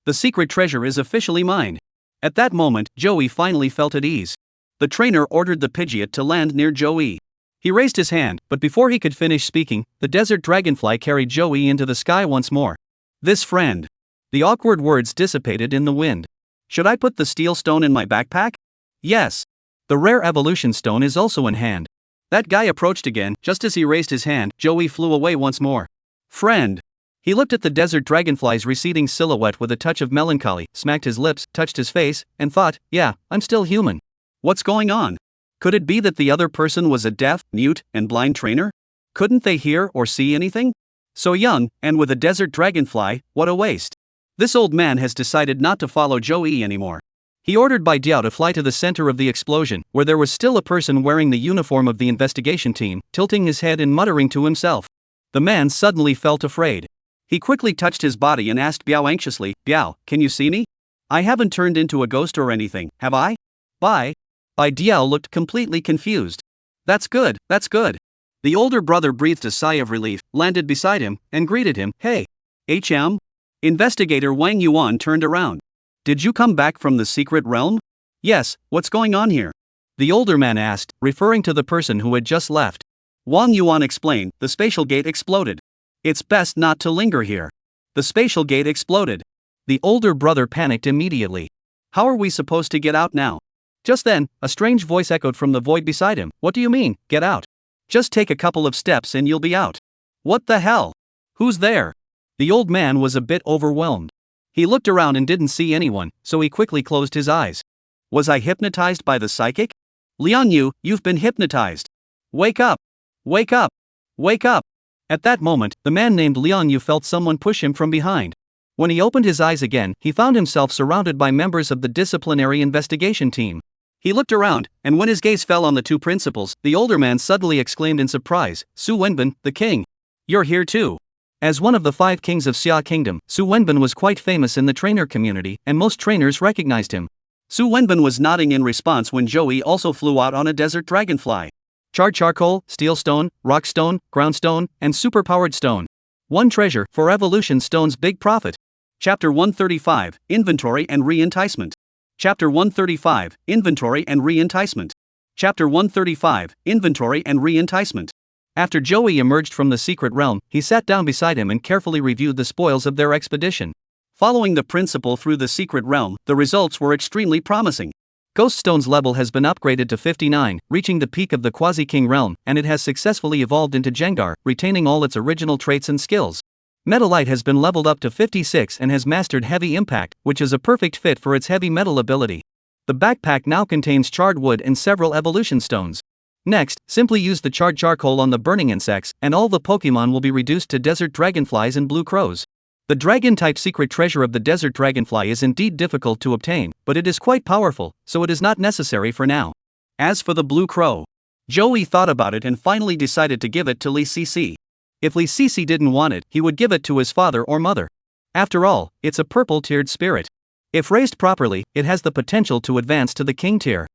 The secret treasure is officially mine. At that moment, Joey finally felt at ease. The trainer ordered the Pidgeot to land near Joey. He raised his hand, but before he could finish speaking, the desert dragonfly carried Joey into the sky once more. This friend. The awkward words dissipated in the wind. Should I put the steel stone in my backpack? Yes. The rare evolution stone is also in hand. That guy approached again. Just as he raised his hand, Joey flew away once more. Friend. He looked at the desert dragonfly's receding silhouette with a touch of melancholy, smacked his lips, touched his face, and thought, yeah, I'm still human. What's going on? Could it be that the other person was a deaf, mute, and blind trainer? Couldn't they hear or see anything? So young, and with a desert dragonfly, what a waste. This old man has decided not to follow Joey anymore. He ordered Bai Diao to fly to the center of the explosion, where there was still a person wearing the uniform of the investigation team, tilting his head and muttering to himself. The man suddenly felt afraid. He quickly touched his body and asked Biao anxiously, Biao, can you see me? I haven't turned into a ghost or anything, have I? Bai Diao looked completely confused. That's good, that's good. The older brother breathed a sigh of relief, landed beside him, and greeted him, hey. HM? Investigator Wang Yuan turned around. Did you come back from the secret realm? Yes, what's going on here? The older man asked, referring to the person who had just left. Wang Yuan explained, the spatial gate exploded. It's best not to linger here. The spatial gate exploded. The older brother panicked immediately. How are we supposed to get out now? Just then, a strange voice echoed from the void beside him. What do you mean, get out? Just take a couple of steps and you'll be out. What the hell? Who's there? The old man was a bit overwhelmed. He looked around and didn't see anyone, so he quickly closed his eyes. Was I hypnotized by the psychic? Lian Yu, you've been hypnotized. Wake up! Wake up! Wake up! At that moment, the man named Lian Yu felt someone push him from behind. When he opened his eyes again, he found himself surrounded by members of the disciplinary investigation team. He looked around, and when his gaze fell on the two principals, the older man suddenly exclaimed in surprise, Su Wenbin, the king. You're here too. As one of the 5 kings of Xia Kingdom, Su Wenbin was quite famous in the trainer community, and most trainers recognized him. Su Wenbin was nodding in response when Joey also flew out on a desert dragonfly. Charred charcoal, steel stone, rock stone, ground stone, and superpowered stone. One treasure for evolution stone's big profit. Chapter 135, Inventory and Re-enticement. Chapter 135, Inventory and Re-enticement. Chapter 135, Inventory and Re-enticement. After Joey emerged from the secret realm, he sat down beside him and carefully reviewed the spoils of their expedition. Following the principal through the secret realm, the results were extremely promising. Ghost Stone's level has been upgraded to 59, reaching the peak of the Quasi-King realm, and it has successfully evolved into Jengar, retaining all its original traits and skills. Metalite has been leveled up to 56 and has mastered Heavy Impact, which is a perfect fit for its heavy metal ability. The backpack now contains charred wood and several evolution stones. Next, simply use the charred charcoal on the burning insects, and all the Pokemon will be reduced to desert dragonflies and blue crows. The dragon-type secret treasure of the desert dragonfly is indeed difficult to obtain, but it is quite powerful, so it is not necessary for now. As for the blue crow, Joey thought about it and finally decided to give it to Li Cici. If Li Cici didn't want it, he would give it to his father or mother. After all, it's a purple-tiered spirit. If raised properly, it has the potential to advance to the king tier.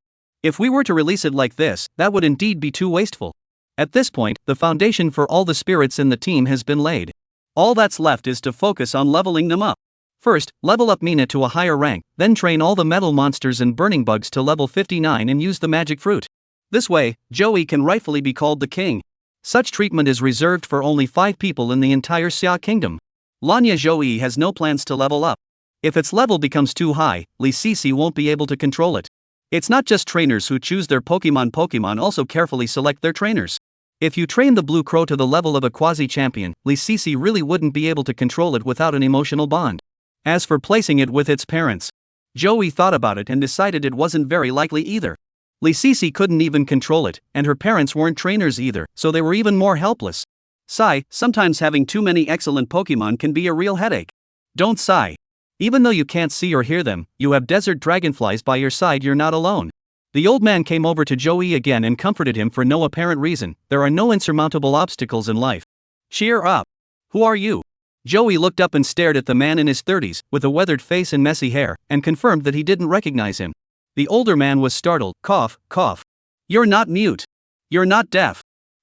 If we were to release it like this, that would indeed be too wasteful. At this point, the foundation for all the spirits in the team has been laid. All that's left is to focus on leveling them up. First, level up Mina to a higher rank, then train all the metal monsters and burning bugs to level 59 and use the magic fruit. This way, Joey can rightfully be called the king. Such treatment is reserved for only 5 people in the entire Xia Kingdom. Lanya Joey has no plans to level up. If its level becomes too high, Li Cici won't be able to control it. It's not just trainers who choose their Pokemon also carefully select their trainers. If you train the blue crow to the level of a quasi-champion, Li Cici really wouldn't be able to control it without an emotional bond. As for placing it with its parents, Joey thought about it and decided it wasn't very likely either. Li Cici couldn't even control it, and her parents weren't trainers either, so they were even more helpless. Sigh, sometimes having too many excellent Pokemon can be a real headache. Don't sigh. Even though you can't see or hear them, you have desert dragonflies by your side, you're not alone. The old man came over to Joey again and comforted him for no apparent reason. There are no insurmountable obstacles in life. Cheer up. Who are you? Joey looked up and stared at the man in his 30s, with a weathered face and messy hair, and confirmed that he didn't recognize him. The older man was startled, cough, cough. You're not mute. You're not deaf.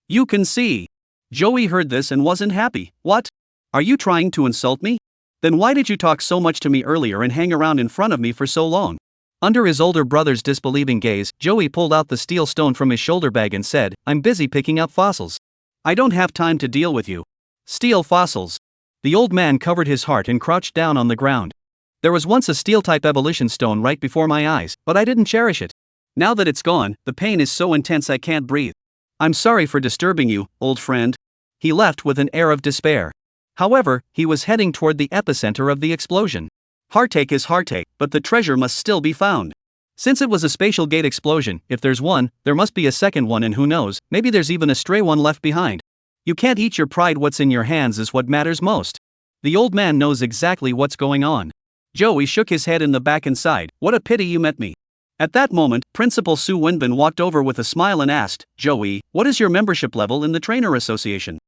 You can see. Joey heard this and wasn't happy. What? Are you trying to insult me? Then why did you talk so much to me earlier and hang around in front of me for so long? Under his older brother's disbelieving gaze, Joey pulled out the steel stone from his shoulder bag and said, I'm busy picking up fossils. I don't have time to deal with you. Steel fossils. The old man covered his heart and crouched down on the ground. There was once a steel-type evolution stone right before my eyes, but I didn't cherish it. Now that it's gone, the pain is so intense I can't breathe. I'm sorry for disturbing you, old friend. He left with an air of despair. However, he was heading toward the epicenter of the explosion. Heartache is heartache, but the treasure must still be found. Since it was a spatial gate explosion, if there's one, there must be a second one, and who knows, maybe there's even a stray one left behind. You can't eat your pride, what's in your hands is what matters most. The old man knows exactly what's going on. Joey shook his head in the back and sighed, what a pity you met me. At that moment, Principal Su Wenbin walked over with a smile and asked, Joey, what is your membership level in the Trainer Association?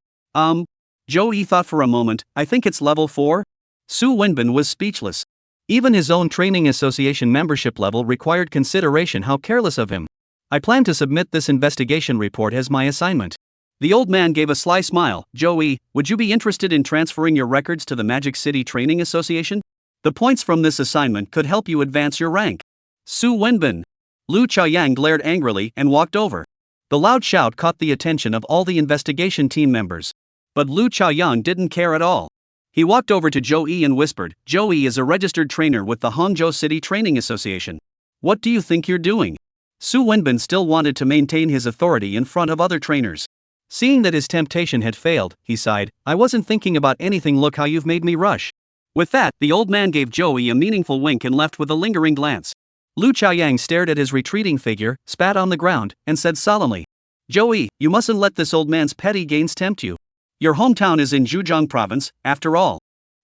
Joey thought for a moment, I think it's level 4? Su Wenbin was speechless. Even his own training association membership level required consideration. How careless of him. I plan to submit this investigation report as my assignment. The old man gave a sly smile. Joey, would you be interested in transferring your records to the Magic City Training Association? The points from this assignment could help you advance your rank. Su Wenbin. Lu Chaoyang glared angrily and walked over. The loud shout caught the attention of all the investigation team members. But Lu Chaoyang didn't care at all. He walked over to Joey and whispered, Joey is a registered trainer with the Hangzhou City Training Association. What do you think you're doing? Su Wenbin still wanted to maintain his authority in front of other trainers. Seeing that his temptation had failed, he sighed, I wasn't thinking about anything, look how you've made me rush. With that, the old man gave Joey a meaningful wink and left with a lingering glance. Lu Chaoyang stared at his retreating figure, spat on the ground, and said solemnly, Joey, you mustn't let this old man's petty gains tempt you. Your hometown is in Zhejiang province, after all.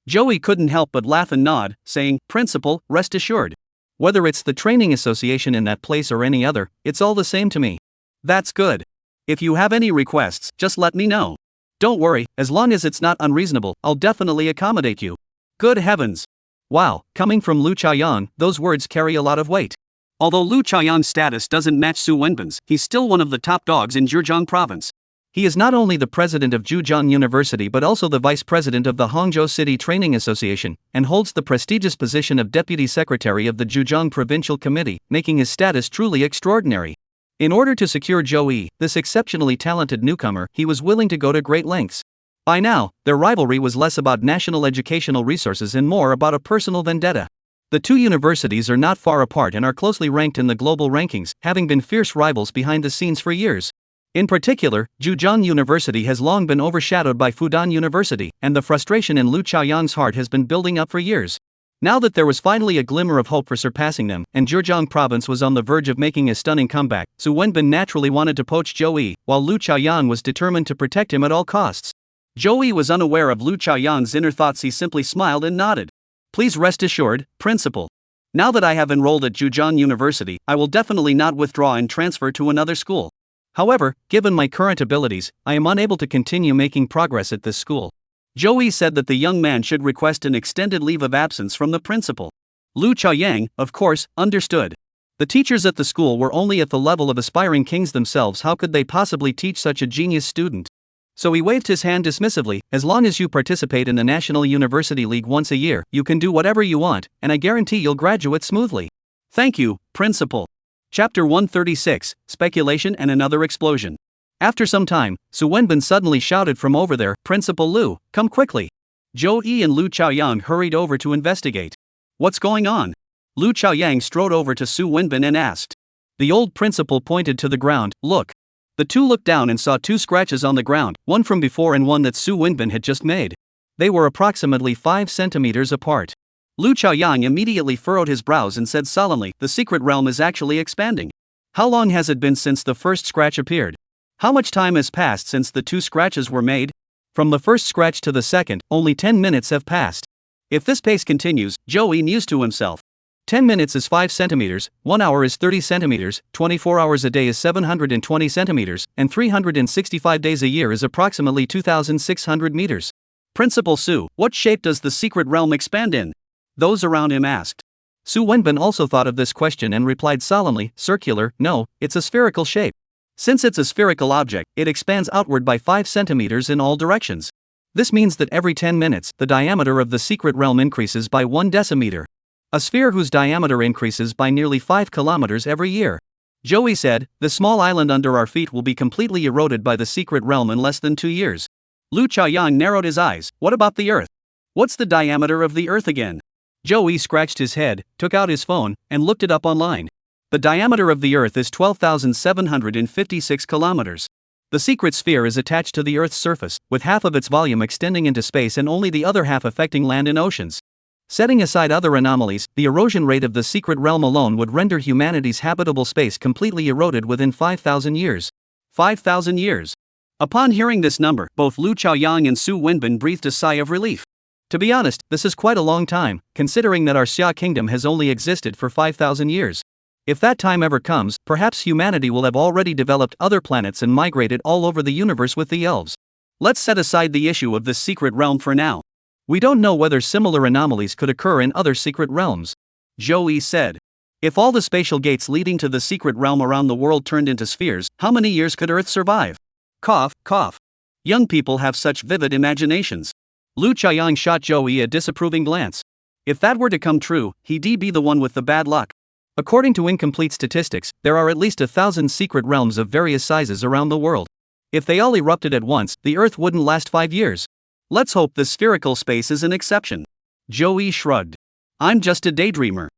Joey couldn't help but laugh and nod, saying, Principal, rest assured. Whether it's the training association in that place or any other, it's all the same to me. That's good. If you have any requests, just let me know. Don't worry, as long as it's not unreasonable, I'll definitely accommodate you. Good heavens. Wow, coming from Lu Chaoyang, those words carry a lot of weight. Although Lu Chaoyang's status doesn't match Su Wenbin's, he's still one of the top dogs in Zhejiang province. He is not only the president of Zhejiang University but also the vice president of the Hangzhou City Training Association, and holds the prestigious position of deputy secretary of the Zhejiang Provincial Committee, making his status truly extraordinary. In order to secure Joey, this exceptionally talented newcomer, he was willing to go to great lengths. By now, their rivalry was less about national educational resources and more about a personal vendetta. The two universities are not far apart and are closely ranked in the global rankings, having been fierce rivals behind the scenes for years. In particular, Zhejiang University has long been overshadowed by Fudan University, and the frustration in Lu Chaoyang's heart has been building up for years. Now that there was finally a glimmer of hope for surpassing them, and Zhejiang province was on the verge of making a stunning comeback, Su Wenbin naturally wanted to poach Joey, while Lu Chaoyang was determined to protect him at all costs. Joey was unaware of Lu Chaoyang's inner thoughts. He simply smiled and nodded. Please rest assured, Principal. Now that I have enrolled at Zhejiang University, I will definitely not withdraw and transfer to another school. However, given my current abilities, I am unable to continue making progress at this school. Joey said that the young man should request an extended leave of absence from the principal. Lu Chaoyang, of course, understood. The teachers at the school were only at the level of aspiring kings themselves. How could they possibly teach such a genius student? So he waved his hand dismissively. As long as you participate in the National University League once a year, you can do whatever you want, and I guarantee you'll graduate smoothly. Thank you, Principal. Chapter 136, Speculation and Another Explosion. After some time, Su Wenbin suddenly shouted from over there, Principal Lu, come quickly. Joey and Lu Chaoyang hurried over to investigate. What's going on? Lu Chaoyang strode over to Su Wenbin and asked. The old principal pointed to the ground, look. The two looked down and saw two scratches on the ground, one from before and one that Su Wenbin had just made. They were approximately 5 centimeters apart. Lu Chaoyang immediately furrowed his brows and said solemnly, the secret realm is actually expanding. How long has it been since the first scratch appeared? How much time has passed since the 2 scratches were made? From the first scratch to the second, only 10 minutes have passed. If this pace continues, Joey mused to himself. 10 minutes is 5 centimeters, 1 hour is 30 centimeters, 24 hours a day is 720 centimeters, and 365 days a year is approximately 2,600 meters. Principal Su, what shape does the secret realm expand in? Those around him asked. Su Wenbin also thought of this question and replied solemnly, circular, no, it's a spherical shape. Since it's a spherical object, it expands outward by 5 centimeters in all directions. This means that every 10 minutes, the diameter of the secret realm increases by 1 decimeter. A sphere whose diameter increases by nearly 5 kilometers every year. Joey said, the small island under our feet will be completely eroded by the secret realm in less than 2 years. Lu Chaoyang narrowed his eyes. What about the Earth? What's the diameter of the Earth again? Joey scratched his head, took out his phone, and looked it up online. The diameter of the Earth is 12,756 kilometers. The secret sphere is attached to the Earth's surface, with half of its volume extending into space and only the other half affecting land and oceans. Setting aside other anomalies, the erosion rate of the secret realm alone would render humanity's habitable space completely eroded within 5,000 years. 5,000 years. Upon hearing this number, both Lu Chaoyang and Su Wenbin breathed a sigh of relief. To be honest, this is quite a long time, considering that our Xia kingdom has only existed for 5,000 years. If that time ever comes, perhaps humanity will have already developed other planets and migrated all over the universe with the elves. Let's set aside the issue of this secret realm for now. We don't know whether similar anomalies could occur in other secret realms. Zhou Yi said. If all the spatial gates leading to the secret realm around the world turned into spheres, how many years could Earth survive? Cough, cough. Young people have such vivid imaginations. Lu Chaoyang shot Zhou Yi a disapproving glance. If that were to come true, he'd be the one with the bad luck. According to incomplete statistics, there are at least 1,000 secret realms of various sizes around the world. If they all erupted at once, the Earth wouldn't last 5 years. Let's hope the spherical space is an exception. Zhou Yi shrugged. I'm just a daydreamer.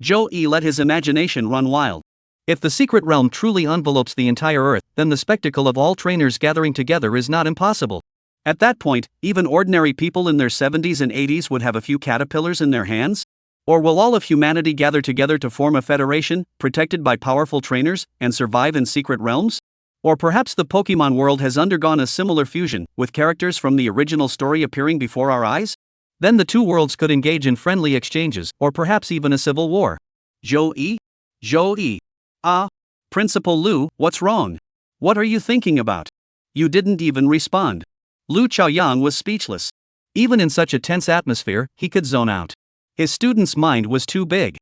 Zhou Yi let his imagination run wild. If the secret realm truly envelopes the entire Earth, then the spectacle of all trainers gathering together is not impossible. At that point, even ordinary people in their 70s and 80s would have a few caterpillars in their hands? Or will all of humanity gather together to form a federation, protected by powerful trainers, and survive in secret realms? Or perhaps the Pokemon world has undergone a similar fusion, with characters from the original story appearing before our eyes? Then the two worlds could engage in friendly exchanges, or perhaps even a civil war. Zhou Yi? Zhou Yi. Ah. Principal Lu, what's wrong? What are you thinking about? You didn't even respond. Lu Chaoyang was speechless. Even in such a tense atmosphere, he could zone out. His student's mind was too big.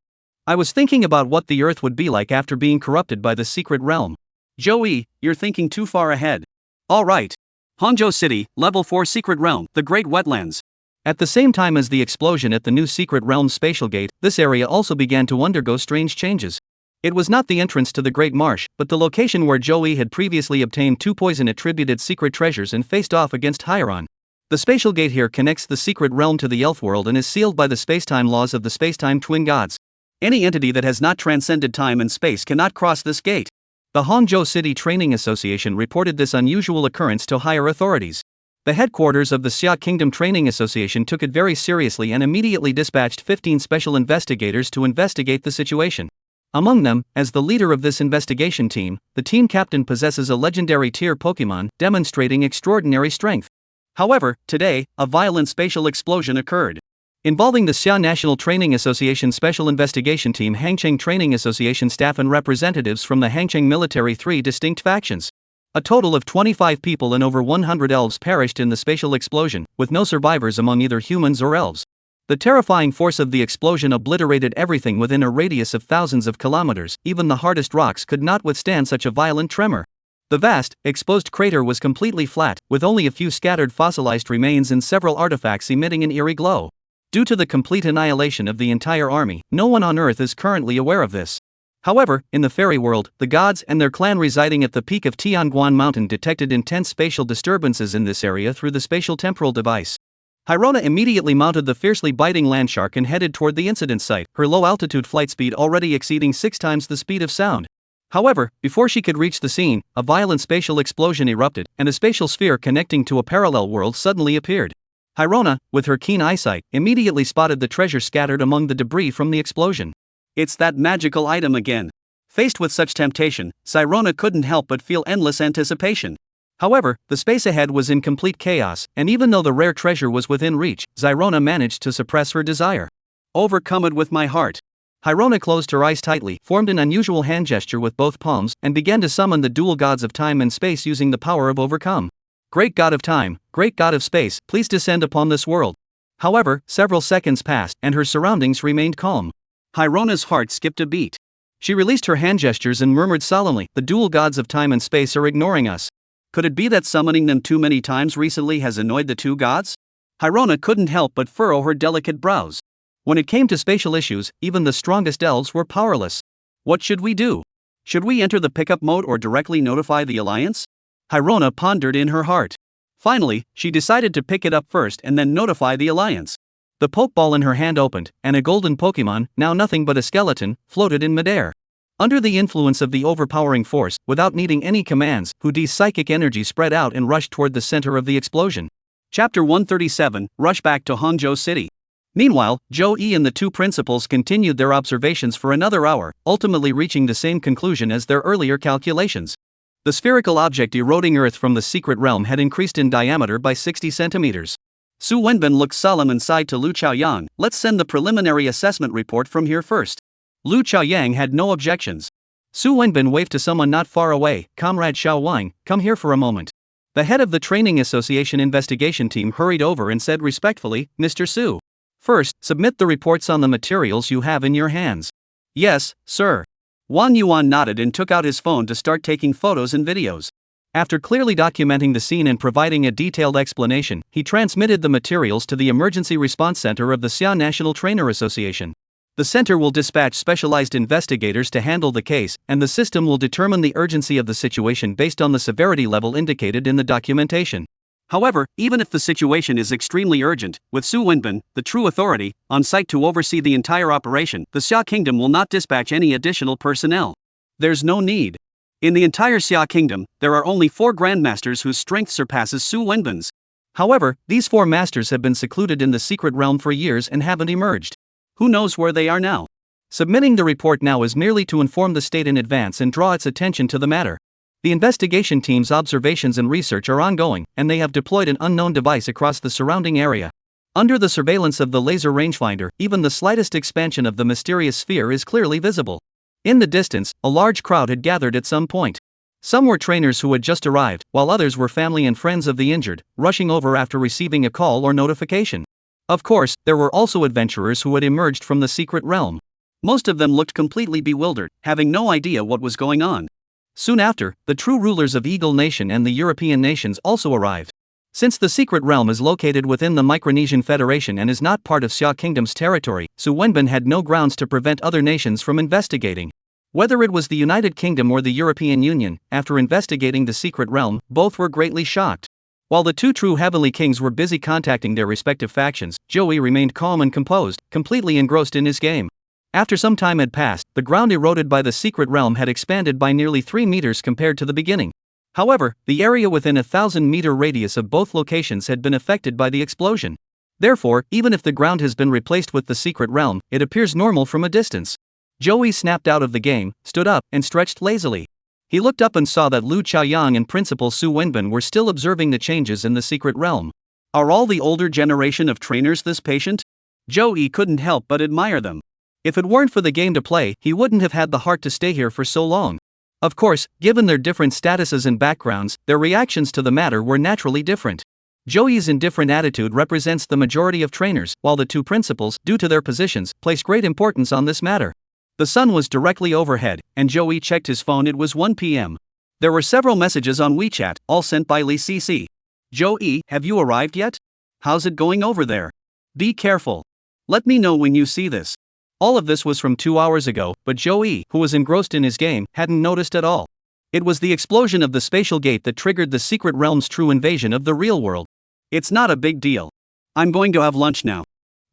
I was thinking about what the Earth would be like after being corrupted by the secret realm. Zhou Yi, you're thinking too far ahead. Alright. Hangzhou City, Level 4 Secret Realm, the Great Wetlands. At the same time as the explosion at the new secret realm spatial gate, this area also began to undergo strange changes. It was not the entrance to the Great Marsh, but the location where Zhou Yi had previously obtained 2 poison-attributed secret treasures and faced off against Hieron. The spatial gate here connects the secret realm to the elf world and is sealed by the spacetime laws of the spacetime twin gods. Any entity that has not transcended time and space cannot cross this gate. The Hangzhou City Training Association reported this unusual occurrence to higher authorities. The headquarters of the Xia Kingdom Training Association took it very seriously and immediately dispatched 15 special investigators to investigate the situation. Among them, as the leader of this investigation team, the team captain possesses a legendary tier Pokemon, demonstrating extraordinary strength. However, today, a violent spatial explosion occurred. Involving the Xia National Training Association Special Investigation Team, Hangcheng Training Association staff and representatives from the Hangcheng military, 3 distinct factions. A total of 25 people and over 100 elves perished in the spatial explosion, with no survivors among either humans or elves. The terrifying force of the explosion obliterated everything within a radius of thousands of kilometers. Even the hardest rocks could not withstand such a violent tremor. The vast, exposed crater was completely flat, with only a few scattered fossilized remains and several artifacts emitting an eerie glow. Due to the complete annihilation of the entire army, no one on Earth is currently aware of this. However, in the fairy world, the gods and their clan residing at the peak of Tianguan Mountain detected intense spatial disturbances in this area through the spatial temporal device. Hyrona immediately mounted the fiercely biting landshark and headed toward the incident site, her low-altitude flight speed already exceeding 6 times the speed of sound. However, before she could reach the scene, a violent spatial explosion erupted, and a spatial sphere connecting to a parallel world suddenly appeared. Hyrona, with her keen eyesight, immediately spotted the treasure scattered among the debris from the explosion. It's that magical item again. Faced with such temptation, Hyrona couldn't help but feel endless anticipation. However, the space ahead was in complete chaos, and even though the rare treasure was within reach, Hyrona managed to suppress her desire. Overcome it with my heart. Hyrona closed her eyes tightly, formed an unusual hand gesture with both palms, and began to summon the dual gods of time and space using the power of overcome. Great god of time, great god of space, please descend upon this world. However, several seconds passed, and her surroundings remained calm. Hyrona's heart skipped a beat. She released her hand gestures and murmured solemnly, "The dual gods of time and space are ignoring us." Could it be that summoning them too many times recently has annoyed the two gods? Hyrona couldn't help but furrow her delicate brows. When it came to spatial issues, even the strongest elves were powerless. What should we do? Should we enter the pickup mode or directly notify the Alliance? Hyrona pondered in her heart. Finally, she decided to pick it up first and then notify the Alliance. The Pokeball in her hand opened, and a golden Pokemon, now nothing but a skeleton, floated in midair. Under the influence of the overpowering force, without needing any commands, Hoodie's psychic energy spread out and rushed toward the center of the explosion. Chapter 137, Rush back to Hangzhou City. Meanwhile, Zhou Yi and the two principals continued their observations for another hour, ultimately reaching the same conclusion as their earlier calculations. The spherical object eroding Earth from the secret realm had increased in diameter by 60 centimeters. Su Wenbin looked solemn and sighed to Lu Chaoyang, "Let's send the preliminary assessment report from here first." Lu Chaoyang had no objections. Su Wenbin waved to someone not far away, "Comrade Xiao Wang, come here for a moment." The head of the Training Association investigation team hurried over and said respectfully, "Mr. Su. First, submit the reports on the materials you have in your hands." "Yes, sir." Wang Yuan nodded and took out his phone to start taking photos and videos. After clearly documenting the scene and providing a detailed explanation, he transmitted the materials to the Emergency Response Center of the Xia National Trainer Association. The center will dispatch specialized investigators to handle the case, and the system will determine the urgency of the situation based on the severity level indicated in the documentation. However, even if the situation is extremely urgent, with Su Wenbin, the true authority, on site to oversee the entire operation, the Xia Kingdom will not dispatch any additional personnel. There's no need. In the entire Xia Kingdom, there are only 4 grandmasters whose strength surpasses Su Wenbin's. However, these 4 masters have been secluded in the secret realm for years and haven't emerged. Who knows where they are now? Submitting the report now is merely to inform the state in advance and draw its attention to the matter. The investigation team's observations and research are ongoing, and they have deployed an unknown device across the surrounding area. Under the surveillance of the laser rangefinder, even the slightest expansion of the mysterious sphere is clearly visible. In the distance, a large crowd had gathered at some point. Some were trainers who had just arrived, while others were family and friends of the injured, rushing over after receiving a call or notification. Of course, there were also adventurers who had emerged from the secret realm. Most of them looked completely bewildered, having no idea what was going on. Soon after, the true rulers of Eagle Nation and the European nations also arrived. Since the secret realm is located within the Micronesian Federation and is not part of Xia Kingdom's territory, Su Wenbin had no grounds to prevent other nations from investigating. Whether it was the United Kingdom or the European Union, after investigating the secret realm, both were greatly shocked. While the two true Heavenly Kings were busy contacting their respective factions, Zhou Yi remained calm and composed, completely engrossed in his game. After some time had passed, the ground eroded by the secret realm had expanded by nearly 3 meters compared to the beginning. However, the area within a 1,000-meter radius of both locations had been affected by the explosion. Therefore, even if the ground has been replaced with the secret realm, it appears normal from a distance. Zhou Yi snapped out of the game, stood up, and stretched lazily. He looked up and saw that Lu Chaoyang and Principal Su Wenbin were still observing the changes in the secret realm. Are all the older generation of trainers this patient? Zhou Yi couldn't help but admire them. If it weren't for the game to play, he wouldn't have had the heart to stay here for so long. Of course, given their different statuses and backgrounds, their reactions to the matter were naturally different. Zhou Yi's indifferent attitude represents the majority of trainers, while the two principals, due to their positions, place great importance on this matter. The sun was directly overhead, and Zhou Yi checked his phone. It was 1 p.m. There were several messages on WeChat, all sent by Li Cc. "Zhou Yi, have you arrived yet? How's it going over there? Be careful. Let me know when you see this." All of this was from 2 hours ago, but Zhou Yi, who was engrossed in his game, hadn't noticed at all. It was the explosion of the spatial gate that triggered the secret realm's true invasion of the real world. "It's not a big deal. I'm going to have lunch now."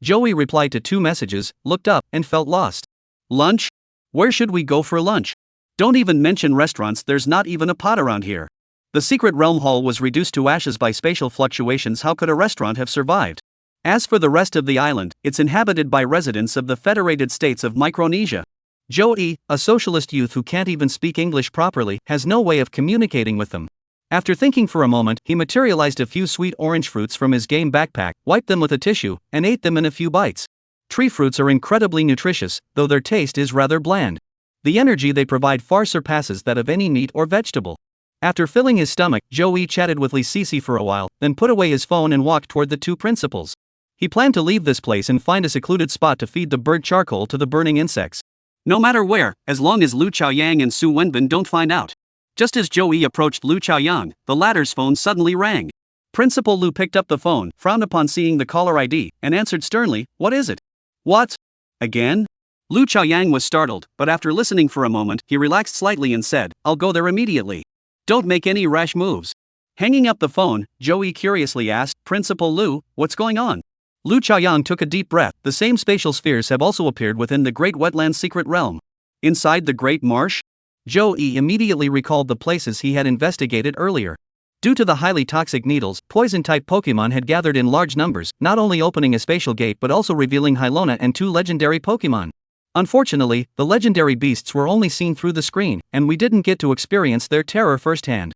Zhou Yi replied to 2 messages, looked up, and felt lost. "Lunch? Where should we go for lunch? Don't even mention restaurants, there's not even a pot around here. The secret realm hall was reduced to ashes by spatial fluctuations. How could a restaurant have survived? As for the rest of the island, it's inhabited by residents of the Federated States of Micronesia. Zhou Yi, a socialist youth who can't even speak English properly, has no way of communicating with them." After thinking for a moment, he materialized a few sweet orange fruits from his game backpack, wiped them with a tissue, and ate them in a few bites. Tree fruits are incredibly nutritious, though their taste is rather bland. The energy they provide far surpasses that of any meat or vegetable. After filling his stomach, Zhou Yi chatted with Li Cc for a while, then put away his phone and walked toward the two principals. He planned to leave this place and find a secluded spot to feed the bird charcoal to the burning insects. No matter where, as long as Lu Chaoyang and Su Wenbin don't find out. Just as Zhou Yi approached Lu Chaoyang, the latter's phone suddenly rang. Principal Lu picked up the phone, frowned upon seeing the caller ID, and answered sternly, "What is it?" "What? Again?" Lu Chaoyang was startled, but after listening for a moment, he relaxed slightly and said, "I'll go there immediately. Don't make any rash moves." Hanging up the phone, Zhou Yi curiously asked, "Principal Lu, what's going on?" Lu Chaoyang took a deep breath. The same spatial spheres have also appeared within the Great Wetland secret realm. Inside the Great Marsh? Joey immediately recalled the places he had investigated earlier. Due to the highly toxic needles, poison-type Pokemon had gathered in large numbers, not only opening a spatial gate but also revealing Hylona and 2 legendary Pokemon. Unfortunately, the legendary beasts were only seen through the screen, and we didn't get to experience their terror firsthand.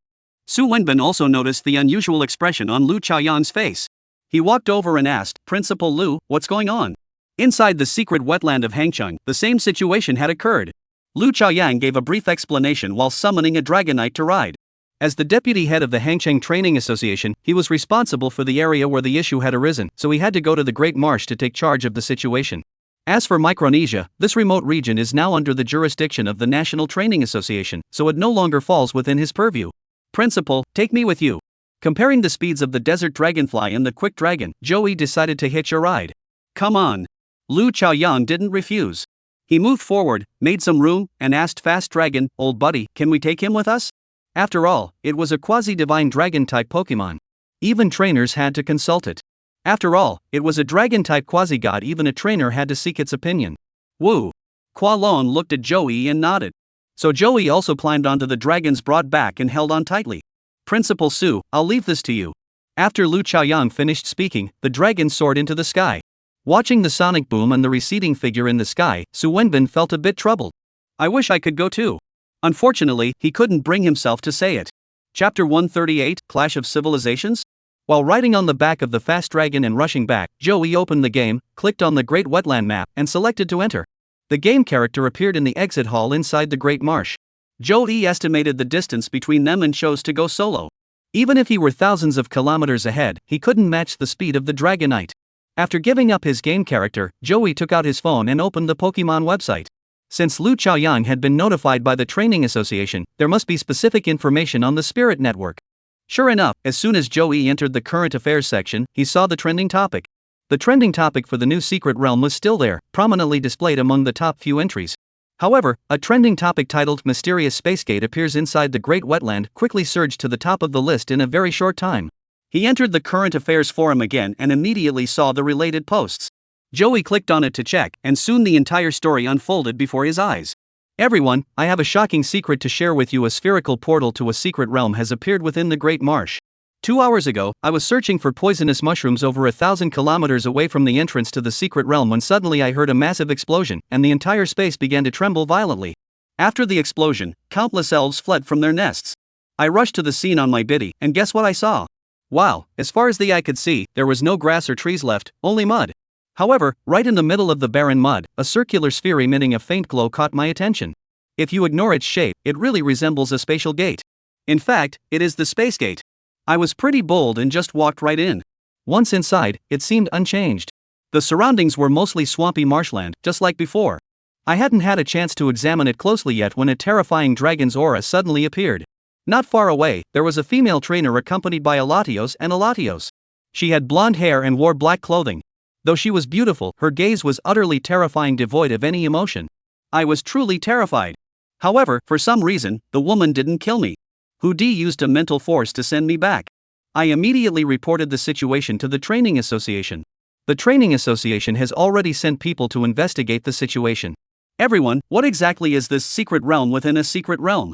Su Wenbin also noticed the unusual expression on Lu Chaoyang's face. He walked over and asked, "Principal Lu, what's going on?" Inside the secret wetland of Hangcheng, the same situation had occurred. Lu Chaoyang gave a brief explanation while summoning a Dragonite to ride. As the deputy head of the Hangcheng Training Association, he was responsible for the area where the issue had arisen, so he had to go to the Great Marsh to take charge of the situation. As for Micronesia, this remote region is now under the jurisdiction of the National Training Association, so it no longer falls within his purview. "Principal, take me with you." Comparing the speeds of the desert dragonfly and the quick dragon, Joey decided to hitch a ride. "Come on." Lu Chaoyang didn't refuse. He moved forward, made some room, and asked Fast Dragon, "Old buddy, can we take him with us?" After all, it was a quasi-divine dragon-type Pokemon. Even trainers had to consult it. After all, it was a dragon-type quasi-god, even a trainer had to seek its opinion. Woo! Kua Lon looked at Joey and nodded. So Joey also climbed onto the dragon's broad back and held on tightly. "Principal Su, I'll leave this to you." After Lu Chaoyang finished speaking, the dragon soared into the sky. Watching the sonic boom and the receding figure in the sky, Su Wenbin felt a bit troubled. "I wish I could go too." Unfortunately, he couldn't bring himself to say it. Chapter 138, Clash of Civilizations? While riding on the back of the fast dragon and rushing back, Joey opened the game, clicked on the Great Wetland map, and selected to enter. The game character appeared in the exit hall inside the Great Marsh. Joey estimated the distance between them and chose to go solo. Even if he were thousands of kilometers ahead, he couldn't match the speed of the Dragonite. After giving up his game character, Joey took out his phone and opened the Pokemon website. Since Lu Chaoyang had been notified by the Training Association, there must be specific information on the Spirit Network. Sure enough, as soon as Joey entered the Current Affairs section, he saw the trending topic. The trending topic for the new Secret Realm was still there, prominently displayed among the top few entries. However, a trending topic titled Mysterious Space Gate appears inside the Great Wetland quickly surged to the top of the list in a very short time. He entered the Current Affairs forum again and immediately saw the related posts. Joey clicked on it to check, and soon the entire story unfolded before his eyes. "Everyone, I have a shocking secret to share with you. A spherical portal to a secret realm has appeared within the Great Marsh. 2 hours ago, I was searching for poisonous mushrooms over 1,000 kilometers away from the entrance to the secret realm when suddenly I heard a massive explosion, and the entire space began to tremble violently. After the explosion, countless elves fled from their nests. I rushed to the scene on my biddy, and guess what I saw? Wow, as far as the eye could see, there was no grass or trees left, only mud. However, right in the middle of the barren mud, a circular sphere emitting a faint glow caught my attention. If you ignore its shape, it really resembles a spatial gate. In fact, it is the space gate. I was pretty bold and just walked right in. Once inside, it seemed unchanged. The surroundings were mostly swampy marshland, just like before. I hadn't had a chance to examine it closely yet when a terrifying dragon's aura suddenly appeared. Not far away, there was a female trainer accompanied by Alatios and Alatios. She had blonde hair and wore black clothing. Though she was beautiful, her gaze was utterly terrifying, devoid of any emotion. I was truly terrified. However, for some reason, the woman didn't kill me. Rookidee used a mental force to send me back. I immediately reported the situation to the Training Association. The Training Association has already sent people to investigate the situation. "Everyone, what exactly is this secret realm within a secret realm?"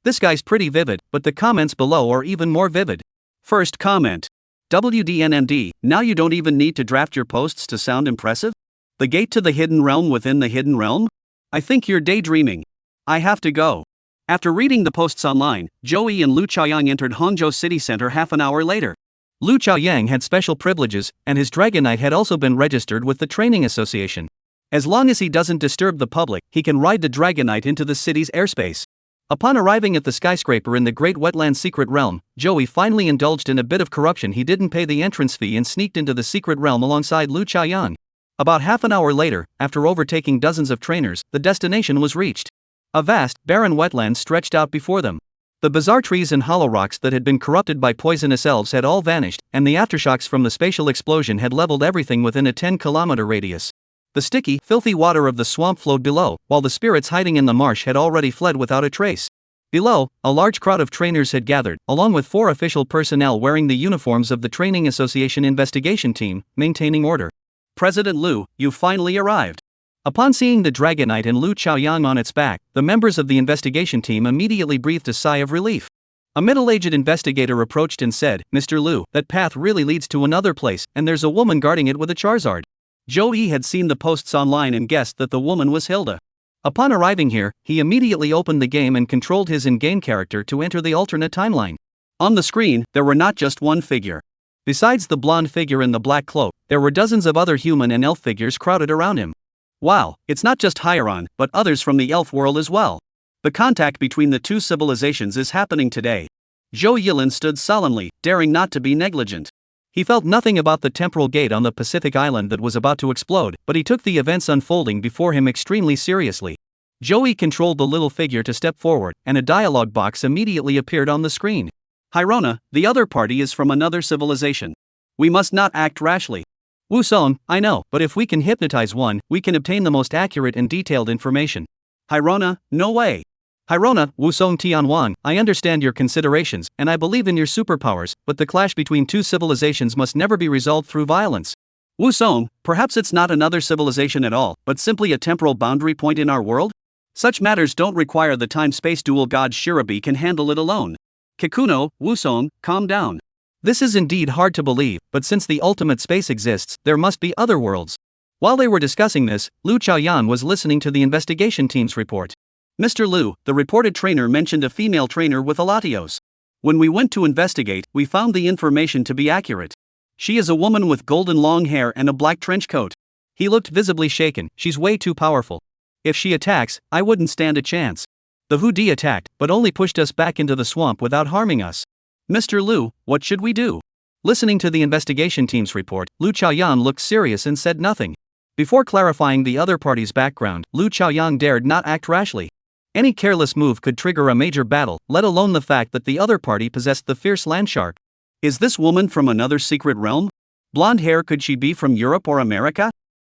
This guy's pretty vivid, but the comments below are even more vivid. First comment. WDNMD, now you don't even need to draft your posts to sound impressive? The gate to the hidden realm within the hidden realm? I think you're daydreaming. I have to go. After reading the posts online, Joey and Lu Chaoyang entered Hangzhou City Center half an hour later. Lu Chaoyang had special privileges, and his Dragonite had also been registered with the Training Association. As long as he doesn't disturb the public, he can ride the Dragonite into the city's airspace. Upon arriving at the skyscraper in the Great Wetland Secret Realm, Joey finally indulged in a bit of corruption. He didn't pay the entrance fee and sneaked into the secret realm alongside Lu Chaoyang. About half an hour later, after overtaking dozens of trainers, the destination was reached. A vast, barren wetland stretched out before them. The bizarre trees and hollow rocks that had been corrupted by poisonous elves had all vanished, and the aftershocks from the spatial explosion had leveled everything within a 10-kilometer radius. The sticky, filthy water of the swamp flowed below, while the spirits hiding in the marsh had already fled without a trace. Below, a large crowd of trainers had gathered, along with 4 official personnel wearing the uniforms of the Training Association investigation team, maintaining order. "President Lu, you finally arrived. Upon seeing the Dragonite and Lu Chaoyang on its back, the members of the investigation team immediately breathed a sigh of relief. A middle-aged investigator approached and said, "Mr. Lu, that path really leads to another place, and there's a woman guarding it with a Charizard." Joey had seen the posts online and guessed that the woman was Hilda. Upon arriving here, he immediately opened the game and controlled his in-game character to enter the alternate timeline. On the screen, there were not just one figure. Besides the blonde figure in the black cloak, there were dozens of other human and elf figures crowded around him. Wow, it's not just Hyaron, but others from the elf world as well. The contact between the two civilizations is happening today. Zhou Yilin stood solemnly, daring not to be negligent. He felt nothing about the temporal gate on the Pacific island that was about to explode, but he took the events unfolding before him extremely seriously. Joey controlled the little figure to step forward, and a dialogue box immediately appeared on the screen. "Hyrona, the other party is from another civilization. We must not act rashly." "Wusong, I know, but if we can hypnotize one, we can obtain the most accurate and detailed information." "Hyrona, no way." "Hyrona, Wusong Tianwang, I understand your considerations, and I believe in your superpowers, but the clash between two civilizations must never be resolved through violence." "Wusong, perhaps it's not another civilization at all, but simply a temporal boundary point in our world? Such matters don't require the time-space dual god Shirabi can handle it alone." "Kikuno, Wusong, calm down. This is indeed hard to believe, but since the ultimate space exists, there must be other worlds." While they were discussing this, Lu Chaoyan was listening to the investigation team's report. "Mr. Lu, the reported trainer mentioned a female trainer with Alatios. When we went to investigate, we found the information to be accurate. She is a woman with golden long hair and a black trench coat." He looked visibly shaken. "She's way too powerful. If she attacks, I wouldn't stand a chance. The Hoodie attacked, but only pushed us back into the swamp without harming us. Mr. Lu, what should we do?" Listening to the investigation team's report, Lu Chaoyan looked serious and said nothing. Before clarifying the other party's background, Lu Chaoyan dared not act rashly. Any careless move could trigger a major battle, let alone the fact that the other party possessed the fierce landshark. Is this woman from another secret realm? Blonde hair, could she be from Europe or America?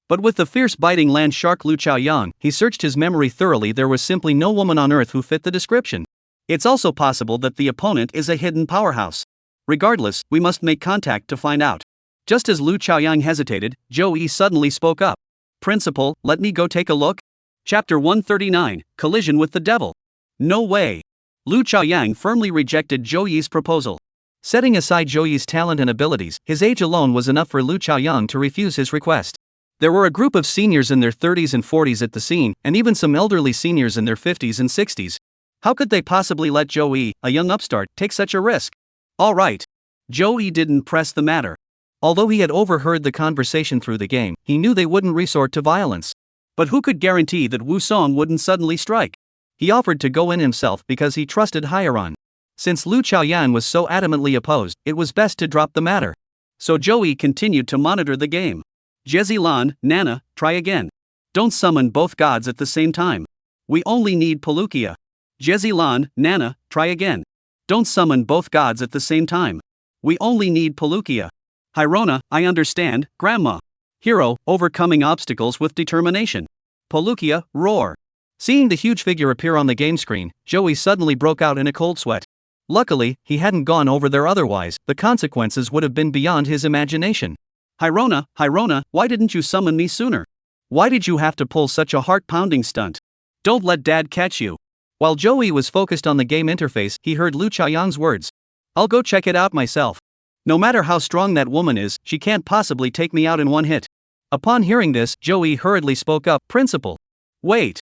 But with the fierce biting land shark Lu Chaoyan, he searched his memory thoroughly. There was simply no woman on Earth who fit the description. It's also possible that the opponent is a hidden powerhouse. Regardless, we must make contact to find out. Just as Lu Chaoyan hesitated, Joey suddenly spoke up. "Principal, let me go take a look." Chapter 139, Collision with the Devil. "No way." Lu Chaoyan firmly rejected Joey's proposal. Setting aside Joey's talent and abilities, his age alone was enough for Lu Chaoyan to refuse his request. There were a group of seniors in their 30s and 40s at the scene, and even some elderly seniors in their 50s and 60s. How could they possibly let Joey, a young upstart, take such a risk? All right. Joey didn't press the matter. Although he had overheard the conversation through the game, he knew they wouldn't resort to violence. But who could guarantee that Wusong wouldn't suddenly strike? He offered to go in himself because he trusted Hyaron. Since Lu Chaoyan was so adamantly opposed, it was best to drop the matter. So Joey continued to monitor the game. "Jezilan, Nana, try again. Don't summon both gods at the same time. We only need Palukia." "Jezilan, Nana, try again. Don't summon both gods at the same time. We only need Palukia." "Hyrona, I understand, Grandma. Hero, overcoming obstacles with determination. Palukia, roar." Seeing the huge figure appear on the game screen, Joey suddenly broke out in a cold sweat. Luckily, he hadn't gone over there, otherwise, the consequences would have been beyond his imagination. Hyrona, why didn't you summon me sooner? Why did you have to pull such a heart-pounding stunt? Don't let Dad catch you." While Joey was focused on the game interface, he heard Lu Chaoyan's words. "I'll go check it out myself. No matter how strong that woman is, she can't possibly take me out in one hit." Upon hearing this, Joey hurriedly spoke up. "Principal." "Wait."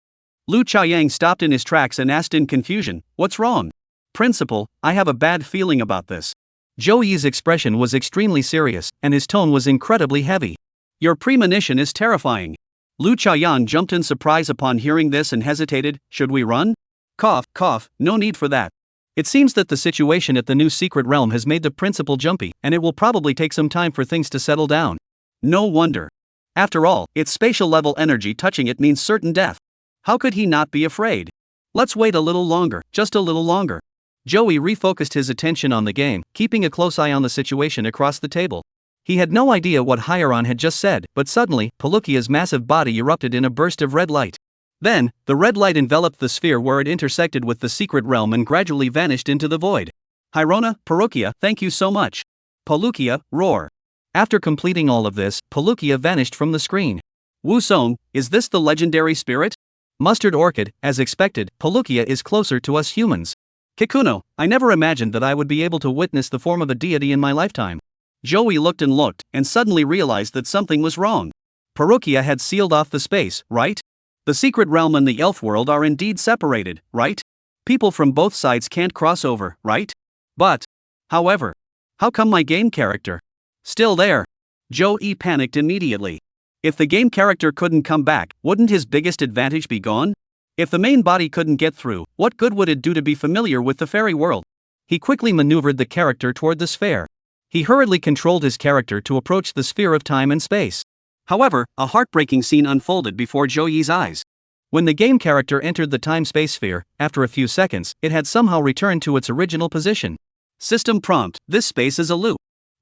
Lu Chaoyan stopped in his tracks and asked in confusion, "What's wrong?" "Principal, I have a bad feeling about this." Joey's expression was extremely serious, and his tone was incredibly heavy. "Your premonition is terrifying." Lu Chaoyan jumped in surprise upon hearing this and hesitated. "Should we run?" Cough, no need for that. It seems that the situation at the new secret realm has made the principal jumpy, and it will probably take some time for things to settle down. No wonder. After all, its spatial level energy touching it means certain death. How could he not be afraid? Let's wait a little longer, just a little longer. Joey refocused his attention on the game, keeping a close eye on the situation across the table. He had no idea what Hyaron had just said, but suddenly, Palukia's massive body erupted in a burst of red light. Then, the red light enveloped the sphere where it intersected with the secret realm and gradually vanished into the void. "Hyrona, Palukia, thank you so much." Palukia, roar. After completing all of this, Palukia vanished from the screen. Wu Song, is this the legendary spirit? Mustard Orchid, as expected, Palukia is closer to us humans. Kikuno, I never imagined that I would be able to witness the form of a deity in my lifetime. Joey looked, and suddenly realized that something was wrong. Parukia had sealed off the space, right? The secret realm and the elf world are indeed separated, right? People from both sides can't cross over, right? But, however, how come my game character still there? Joey panicked immediately. If the game character couldn't come back, wouldn't his biggest advantage be gone? If the main body couldn't get through, what good would it do to be familiar with the fairy world? He quickly maneuvered the character toward the sphere. He hurriedly controlled his character to approach the sphere of time and space. However, a heartbreaking scene unfolded before Joey's eyes. When the game character entered the time-space sphere, after a few seconds, it had somehow returned to its original position. System prompt, this space is a loop.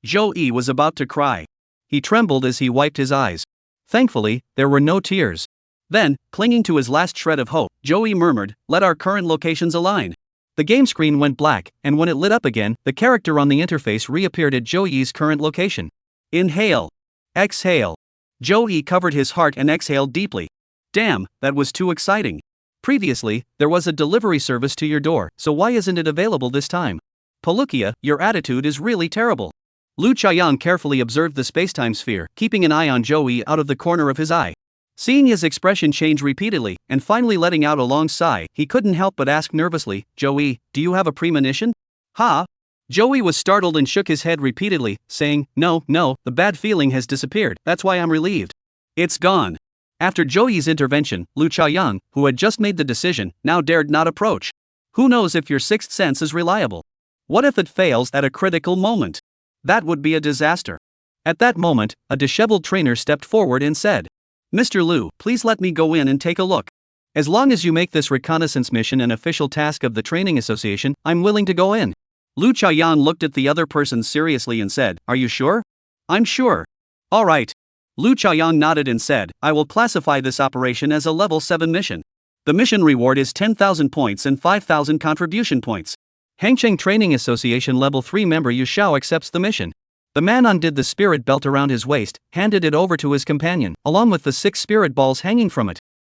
Joey was about to cry. He trembled as he wiped his eyes. Thankfully, there were no tears. Then, clinging to his last shred of hope, Joey murmured, let our current locations align. The game screen went black, and when it lit up again, the character on the interface reappeared at Joey's current location. Inhale. Exhale. Joey covered his heart and exhaled deeply. Damn, that was too exciting. Previously, there was a delivery service to your door, so why isn't it available this time? Palukia, your attitude is really terrible. Lu Chaoyang carefully observed the spacetime sphere, keeping an eye on Joey out of the corner of his eye. Seeing his expression change repeatedly, and finally letting out a long sigh, he couldn't help but ask nervously, Joey, do you have a premonition? Ha? Joey was startled and shook his head repeatedly, saying, No, the bad feeling has disappeared, that's why I'm relieved. It's gone. After Joey's intervention, Lu Chaoyang, who had just made the decision, now dared not approach. Who knows if your sixth sense is reliable? What if it fails at a critical moment? That would be a disaster. At that moment, a disheveled trainer stepped forward and said, Mr. Lu, please let me go in and take a look. As long as you make this reconnaissance mission an official task of the training association, I'm willing to go in. Lu Chaoyang looked at the other person seriously and said, Are you sure? I'm sure. All right. Lu Chaoyang nodded and said, I will classify this operation as a level 7 mission. The mission reward is 10,000 points and 5,000 contribution points. Hangcheng Training Association Level 3 member Yu Xiao accepts the mission. The man undid the spirit belt around his waist, handed it over to his companion, along with the 6 spirit balls hanging from it.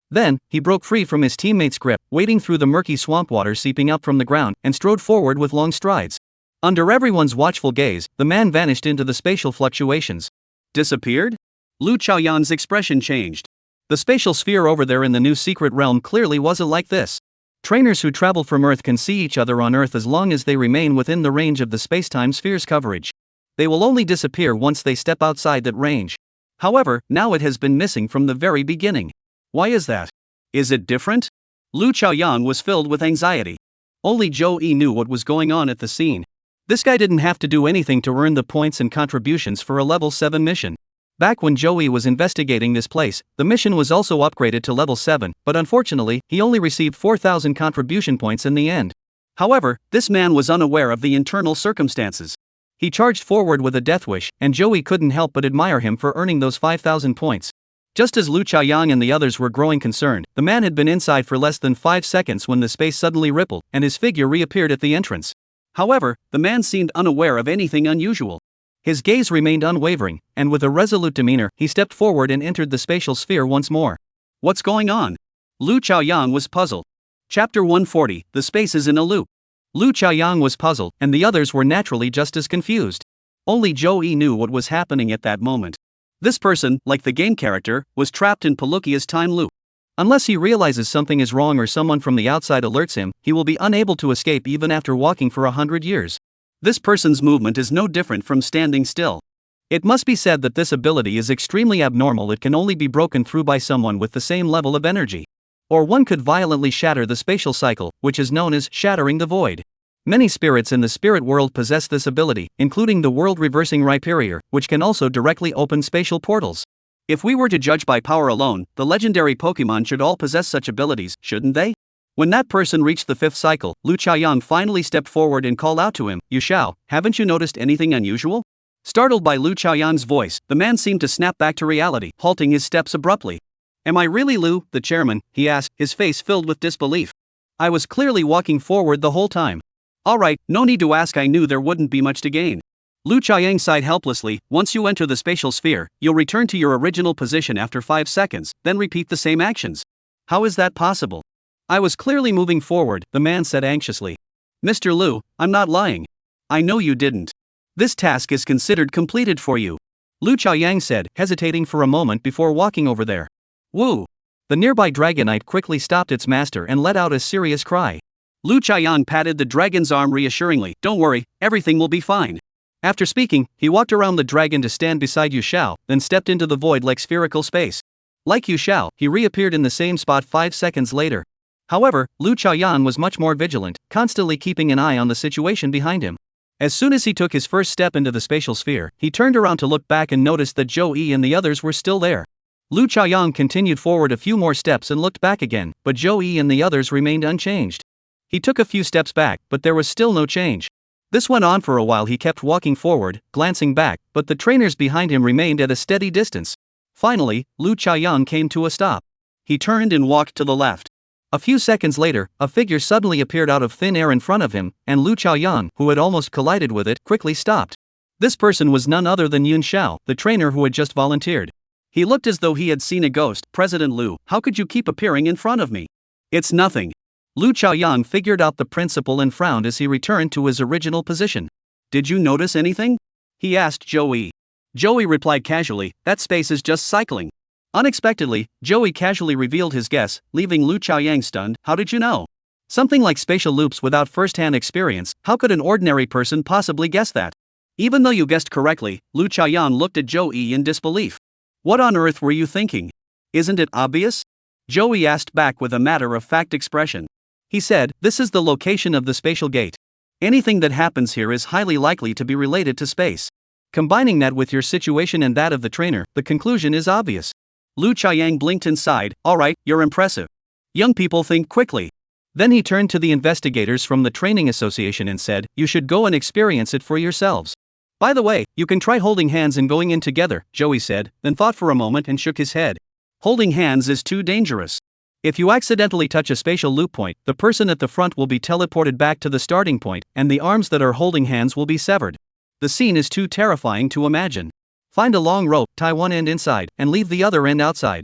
Then, he broke free from his teammate's grip, wading through the murky swamp water seeping up from the ground, and strode forward with long strides. Under everyone's watchful gaze, the man vanished into the spatial fluctuations. Disappeared? Lu Chaoyang's expression changed. The spatial sphere over there in the new secret realm clearly wasn't like this. Trainers who travel from Earth can see each other on Earth as long as they remain within the range of the spacetime sphere's coverage. They will only disappear once they step outside that range. However, now it has been missing from the very beginning. Why is that? Is it different? Lu Chaoyang was filled with anxiety. Only Joey knew what was going on at the scene. This guy didn't have to do anything to earn the points and contributions for a level 7 mission. Back when Joey was investigating this place, the mission was also upgraded to level 7, but unfortunately, he only received 4,000 contribution points in the end. However, this man was unaware of the internal circumstances. He charged forward with a death wish, and Joey couldn't help but admire him for earning those 5,000 points. Just as Lu Chaoyang and the others were growing concerned, the man had been inside for less than 5 seconds when the space suddenly rippled, and his figure reappeared at the entrance. However, the man seemed unaware of anything unusual. His gaze remained unwavering, and with a resolute demeanor, he stepped forward and entered the spatial sphere once more. What's going on? Lu Chaoyang was puzzled. Chapter 140, The Space is in a Loop. Lu Chaoyang was puzzled, and the others were naturally just as confused. Only Joey knew what was happening at that moment. This person, like the game character, was trapped in Palukia's time loop. Unless he realizes something is wrong or someone from the outside alerts him, he will be unable to escape even after walking for 100 years. This person's movement is no different from standing still. It must be said that this ability is extremely abnormal. It can only be broken through by someone with the same level of energy. Or one could violently shatter the spatial cycle, which is known as shattering the void. Many spirits in the spirit world possess this ability, including the world-reversing Rhyperior, which can also directly open spatial portals. If we were to judge by power alone, the legendary Pokemon should all possess such abilities, shouldn't they? When that person reached the 5th cycle, Lu Chaoyang finally stepped forward and called out to him, Yu Xiao, haven't you noticed anything unusual? Startled by Lu Chaoyang's voice, the man seemed to snap back to reality, halting his steps abruptly. Am I really Lu, the chairman? He asked, his face filled with disbelief. I was clearly walking forward the whole time. Alright, no need to ask, I knew there wouldn't be much to gain. Lu Chiang sighed helplessly. Once you enter the spatial sphere, you'll return to your original position after 5 seconds, then repeat the same actions. How is that possible? I was clearly moving forward, the man said anxiously. Mr. Lu, I'm not lying. I know you didn't. This task is considered completed for you. Lu Chiang said, hesitating for a moment before walking over there. Woo! The nearby dragonite quickly stopped its master and let out a serious cry. Lu Chiang patted the dragon's arm reassuringly. Don't worry, everything will be fine. After speaking, he walked around the dragon to stand beside Yu Xiao, then stepped into the void like spherical space. Like Yu Xiao, he reappeared in the same spot 5 seconds later. However, Lu Chaoyan was much more vigilant, constantly keeping an eye on the situation behind him. As soon as he took his first step into the spatial sphere, he turned around to look back and noticed that Zhou Yi and the others were still there. Lu Chaoyan continued forward a few more steps and looked back again, but Zhou Yi and the others remained unchanged. He took a few steps back, but there was still no change. This went on for a while. He kept walking forward, glancing back, but the trainers behind him remained at a steady distance. Finally, Lu Chaoyan came to a stop. He turned and walked to the left. A few seconds later, a figure suddenly appeared out of thin air in front of him, and Lu Chaoyan, who had almost collided with it, quickly stopped. This person was none other than Yun Xiao, the trainer who had just volunteered. He looked as though he had seen a ghost. President Lu, how could you keep appearing in front of me? It's nothing. Lu Chaoyan figured out the principle and frowned as he returned to his original position. Did you notice anything? He asked Joey. Joey replied casually, that space is just cycling. Unexpectedly, Joey casually revealed his guess, leaving Lu Chaoyan stunned. How did you know? Something like spatial loops without first-hand experience, how could an ordinary person possibly guess that? Even though you guessed correctly, Lu Chaoyan looked at Joey in disbelief. What on earth were you thinking? Isn't it obvious? Joey asked back with a matter-of-fact expression. He said, this is the location of the spatial gate. Anything that happens here is highly likely to be related to space. Combining that with your situation and that of the trainer, the conclusion is obvious. Lu Chiang blinked and sighed. Alright, you're impressive. Young people think quickly. Then he turned to the investigators from the training association and said, you should go and experience it for yourselves. By the way, you can try holding hands and going in together, Joey said, then thought for a moment and shook his head. Holding hands is too dangerous. If you accidentally touch a spatial loop point, the person at the front will be teleported back to the starting point, and the arms that are holding hands will be severed. The scene is too terrifying to imagine. Find a long rope, tie one end inside, and leave the other end outside.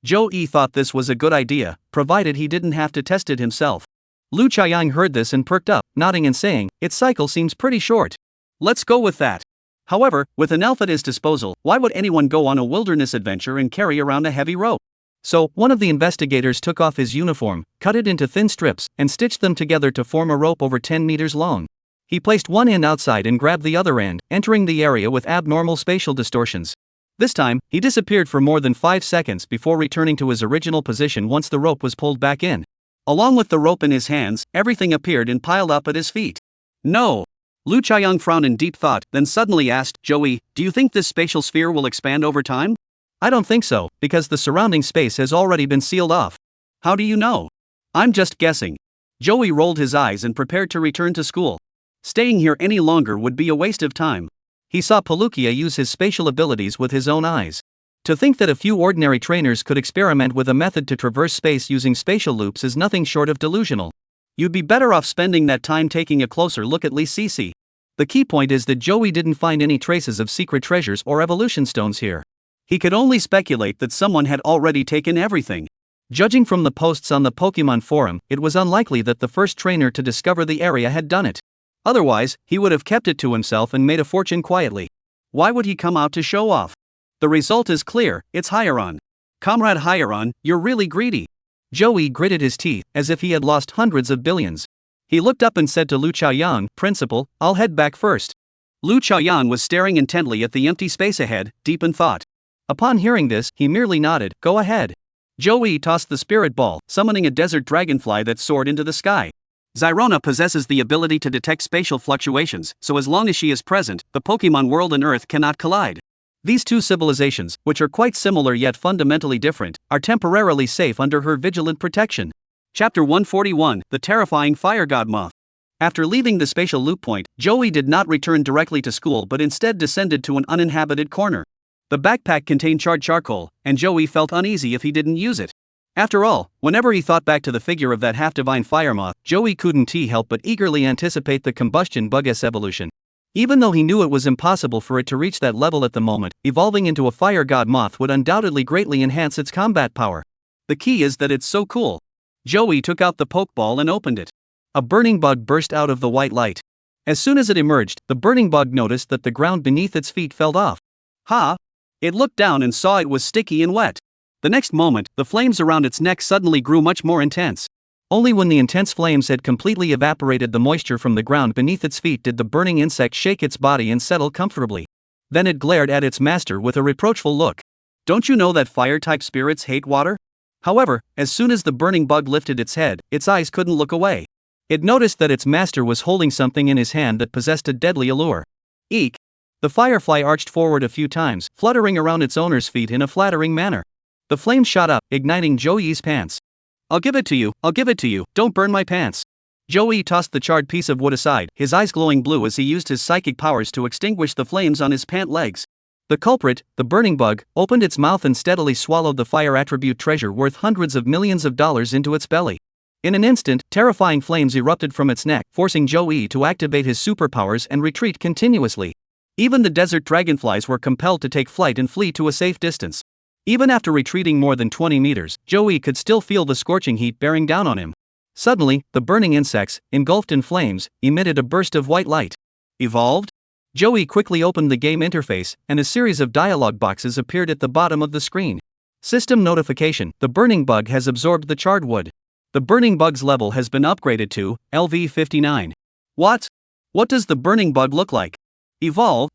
Zhou Yi thought this was a good idea, provided he didn't have to test it himself. Lu Chiang heard this and perked up, nodding and saying, its cycle seems pretty short. Let's go with that. However, with an elf at his disposal, why would anyone go on a wilderness adventure and carry around a heavy rope? So, one of the investigators took off his uniform, cut it into thin strips, and stitched them together to form a rope over 10 meters long. He placed one end outside and grabbed the other end, entering the area with abnormal spatial distortions. This time, he disappeared for more than 5 seconds before returning to his original position once the rope was pulled back in. Along with the rope in his hands, everything appeared and piled up at his feet. No! Lu Chiang frowned in deep thought, then suddenly asked, Joey, do you think this spatial sphere will expand over time? I don't think so, because the surrounding space has already been sealed off. How do you know? I'm just guessing. Joey rolled his eyes and prepared to return to school. Staying here any longer would be a waste of time. He saw Palukia use his spatial abilities with his own eyes. To think that a few ordinary trainers could experiment with a method to traverse space using spatial loops is nothing short of delusional. You'd be better off spending that time taking a closer look at Li Sisi. The key point is that Joey didn't find any traces of secret treasures or evolution stones here. He could only speculate that someone had already taken everything. Judging from the posts on the Pokemon forum, it was unlikely that the first trainer to discover the area had done it. Otherwise, he would have kept it to himself and made a fortune quietly. Why would he come out to show off? The result is clear, it's Hyaron. Comrade Hyaron, you're really greedy. Joey gritted his teeth, as if he had lost hundreds of billions. He looked up and said to Lu Chaoyan, Principal, I'll head back first. Lu Chaoyan was staring intently at the empty space ahead, deep in thought. Upon hearing this, he merely nodded, go ahead. Joey tossed the spirit ball, summoning a desert dragonfly that soared into the sky. Zyrona possesses the ability to detect spatial fluctuations, so as long as she is present, the Pokemon world and Earth cannot collide. These two civilizations, which are quite similar yet fundamentally different, are temporarily safe under her vigilant protection. Chapter 141, The Terrifying Fire God Moth. After leaving the spatial loop point, Joey did not return directly to school but instead descended to an uninhabited corner. The backpack contained charred charcoal, and Joey felt uneasy if he didn't use it. After all, whenever he thought back to the figure of that half-divine fire moth, Joey couldn't help but eagerly anticipate the combustion bug-S evolution. Even though he knew it was impossible for it to reach that level at the moment, evolving into a fire god moth would undoubtedly greatly enhance its combat power. The key is that it's so cool. Joey took out the pokeball and opened it. A burning bug burst out of the white light. As soon as it emerged, the burning bug noticed that the ground beneath its feet fell off. Ha! It looked down and saw it was sticky and wet. The next moment, the flames around its neck suddenly grew much more intense. Only when the intense flames had completely evaporated the moisture from the ground beneath its feet did the burning insect shake its body and settle comfortably. Then it glared at its master with a reproachful look. Don't you know that fire-type spirits hate water? However, as soon as the burning bug lifted its head, its eyes couldn't look away. It noticed that its master was holding something in his hand that possessed a deadly allure. Eek! The firefly arched forward a few times, fluttering around its owner's feet in a flattering manner. The flame shot up, igniting Joey's pants. I'll give it to you, don't burn my pants. Joey tossed the charred piece of wood aside, his eyes glowing blue as he used his psychic powers to extinguish the flames on his pant legs. The culprit, the burning bug, opened its mouth and steadily swallowed the fire attribute treasure worth hundreds of millions of dollars into its belly. In an instant, terrifying flames erupted from its neck, forcing Joey to activate his superpowers and retreat continuously. Even the desert dragonflies were compelled to take flight and flee to a safe distance. Even after retreating more than 20 meters, Joey could still feel the scorching heat bearing down on him. Suddenly, the burning insects, engulfed in flames, emitted a burst of white light. Evolved? Joey quickly opened the game interface, and a series of dialog boxes appeared at the bottom of the screen. System notification: the burning bug has absorbed the charred wood. The burning bug's level has been upgraded to LV59. What? What does the burning bug look like? Evolve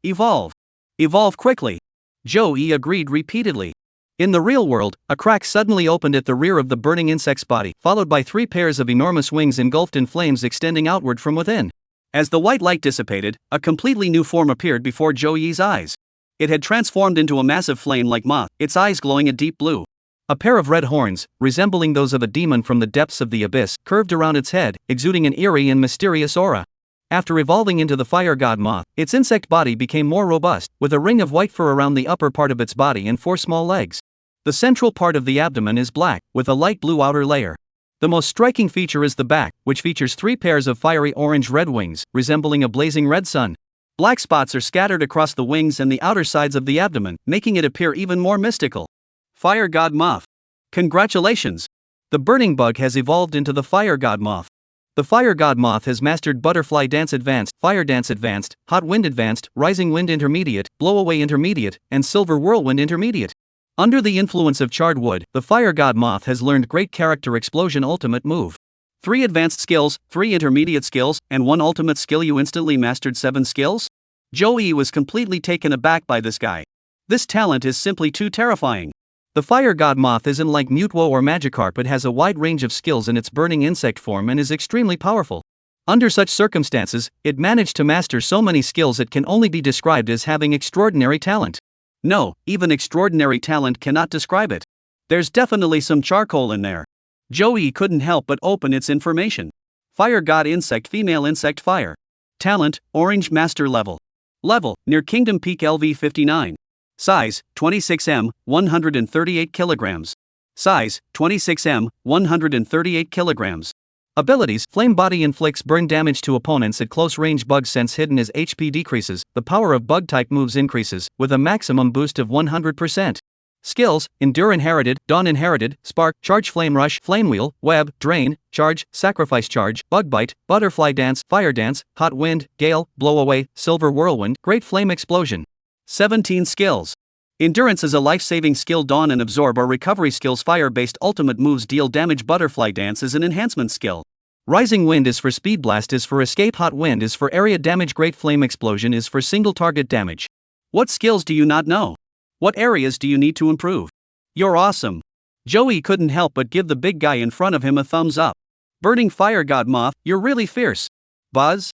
quickly. Joey agreed repeatedly. In the real world, a crack suddenly opened at the rear of the burning insect's body, followed by 3 pairs of enormous wings engulfed in flames extending outward from within. As the white light dissipated, a completely new form appeared before Joey's eyes. It had transformed into a massive flame-like moth, its eyes glowing a deep blue. A pair of red horns, resembling those of a demon from the depths of the abyss, curved around its head, exuding an eerie and mysterious aura. After evolving into the fire god moth, its insect body became more robust, with a ring of white fur around the upper part of its body and 4 small legs. The central part of the abdomen is black, with a light blue outer layer. The most striking feature is the back, which features 3 pairs of fiery orange-red wings, resembling a blazing red sun. Black spots are scattered across the wings and the outer sides of the abdomen, making it appear even more mystical. Fire god moth. Congratulations! The burning bug has evolved into the fire god moth. The fire god moth has mastered Butterfly Dance Advanced, Fire Dance Advanced, Hot Wind Advanced, Rising Wind Intermediate, Blow Away Intermediate, and Silver Whirlwind Intermediate. Under the influence of charred wood, the fire god moth has learned Great Character Explosion Ultimate Move. 3 advanced skills, 3 intermediate skills, and 1 ultimate skill. You instantly mastered 7 skills? Joey was completely taken aback by this guy. This talent is simply too terrifying. The fire god moth isn't like Mutwo or Magikarp, but has a wide range of skills in its burning insect form and is extremely powerful. Under such circumstances, it managed to master so many skills it can only be described as having extraordinary talent. No, even extraordinary talent cannot describe it. There's definitely some charcoal in there. Joey couldn't help but open its information. Fire god insect, female insect, fire. Talent, orange, master level. Level, near Kingdom Peak, LV59. Size, 26m, 138 kilograms. Size, 26m, 138 kilograms. Abilities: Flame Body inflicts burn damage to opponents at close range. Bug Sense hidden as HP decreases. The power of bug type moves increases, with a maximum boost of 100%. Skills: Endure Inherited, Dawn Inherited, Spark, Charge, Flame Rush, Flame Wheel, Web, Drain, Charge, Sacrifice Charge, Bug Bite, Butterfly Dance, Fire Dance, Hot Wind, Gale, Blow Away, Silver Whirlwind, Great Flame Explosion. 17 skills. Endurance is a life-saving skill. Dawn and Absorb are recovery skills. Fire-based ultimate moves deal damage. Butterfly Dance is an enhancement skill. Rising Wind is for speed. Blast is for escape. Hot Wind is for area damage. Great Flame Explosion is for single target damage. What skills do you not know? What areas do you need to improve? You're awesome. Joey couldn't help but give the big guy in front of him a thumbs up. Burning fire god moth, you're really fierce. Buzz?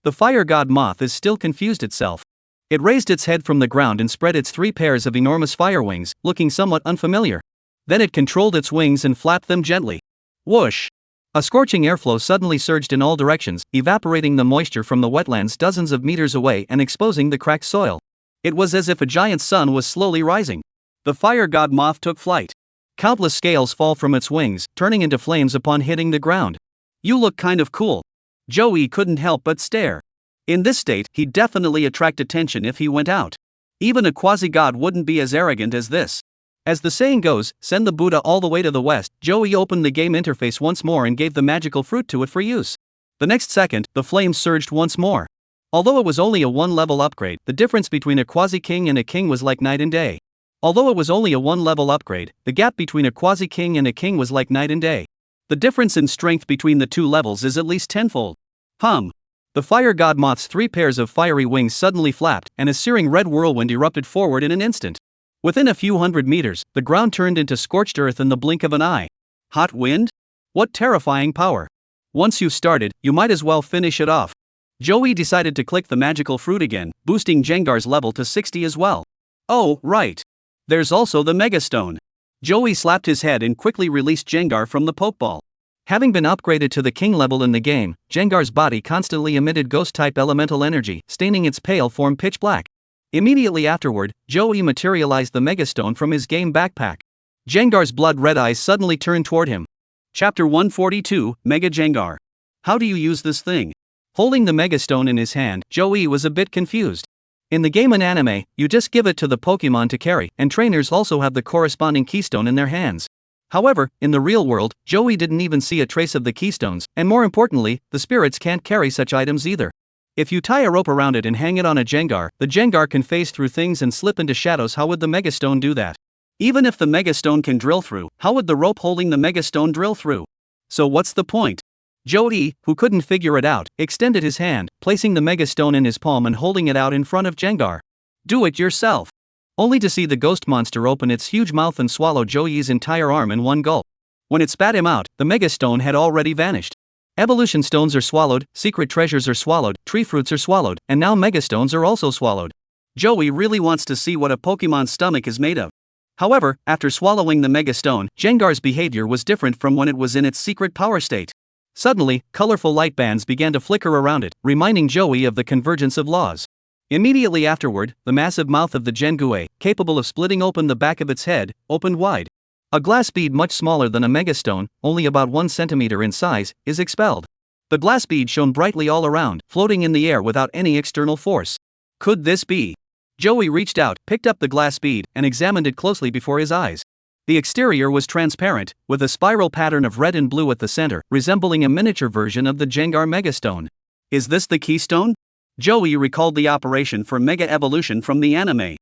The fire god moth is still confused itself. It raised its head from the ground and spread its 3 pairs of enormous fire wings, looking somewhat unfamiliar. Then it controlled its wings and flapped them gently. Whoosh! A scorching airflow suddenly surged in all directions, evaporating the moisture from the wetlands dozens of meters away and exposing the cracked soil. It was as if a giant sun was slowly rising. The fire god moth took flight. Countless scales fall from its wings, turning into flames upon hitting the ground. You look kind of cool. Joey couldn't help but stare. In this state, he'd definitely attract attention if he went out. Even a quasi-god wouldn't be as arrogant as this. As the saying goes, send the Buddha all the way to the west. Joey opened the game interface once more and gave the magical fruit to it for use. The next second, the flames surged once more. Although it was only a one-level upgrade, the difference between a quasi-king and a king was like night and day. Although it was only a one-level upgrade, the gap between a quasi-king and a king was like night and day. The difference in strength between the two levels is at least tenfold. The fire god moth's 3 pairs of fiery wings suddenly flapped, and a searing red whirlwind erupted forward in an instant. Within a few hundred meters, the ground turned into scorched earth in the blink of an eye. Hot wind? What terrifying power! Once you've started, you might as well finish it off. Joey decided to click the magical fruit again, boosting Jengar's level to 60 as well. Oh, right. There's also the Mega Stone. Joey slapped his head and quickly released Jengar from the Pokeball. Having been upgraded to the king level in the game, Jengar's body constantly emitted ghost-type elemental energy, staining its pale form pitch black. Immediately afterward, Joey materialized the Mega Stone from his game backpack. Jengar's blood-red eyes suddenly turned toward him. Chapter 142, Mega Jengar. How do you use this thing? Holding the Mega Stone in his hand, Joey was a bit confused. In the game and anime, you just give it to the Pokemon to carry, and trainers also have the corresponding keystone in their hands. However, in the real world, Joey didn't even see a trace of the keystones, and more importantly, the spirits can't carry such items either. If you tie a rope around it and hang it on a Jengar, the Jengar can phase through things and slip into shadows. How would the Mega Stone do that? Even if the Mega Stone can drill through, how would the rope holding the Mega Stone drill through? So what's the point? Joey, who couldn't figure it out, extended his hand, placing the Mega Stone in his palm and holding it out in front of Jengar. Do it yourself. Only to see the ghost monster open its huge mouth and swallow Joey's entire arm in one gulp. When it spat him out, the Mega Stone had already vanished. Evolution stones are swallowed, secret treasures are swallowed, tree fruits are swallowed, and now Mega Stones are also swallowed. Joey really wants to see what a Pokemon's stomach is made of. However, after swallowing the Mega Stone, Jengar's behavior was different from when it was in its secret power state. Suddenly, colorful light bands began to flicker around it, reminding Joey of the convergence of laws. Immediately afterward, the massive mouth of the Jengue, capable of splitting open the back of its head, opened wide. A glass bead much smaller than a Megastone, only about 1 centimeter in size, is expelled. The glass bead shone brightly all around, floating in the air without any external force. Could this be? Joey reached out, picked up the glass bead, and examined it closely before his eyes. The exterior was transparent, with a spiral pattern of red and blue at the center, resembling a miniature version of the Jengar Megastone. Is this the keystone? Joey recalled the operation for Mega Evolution from the anime.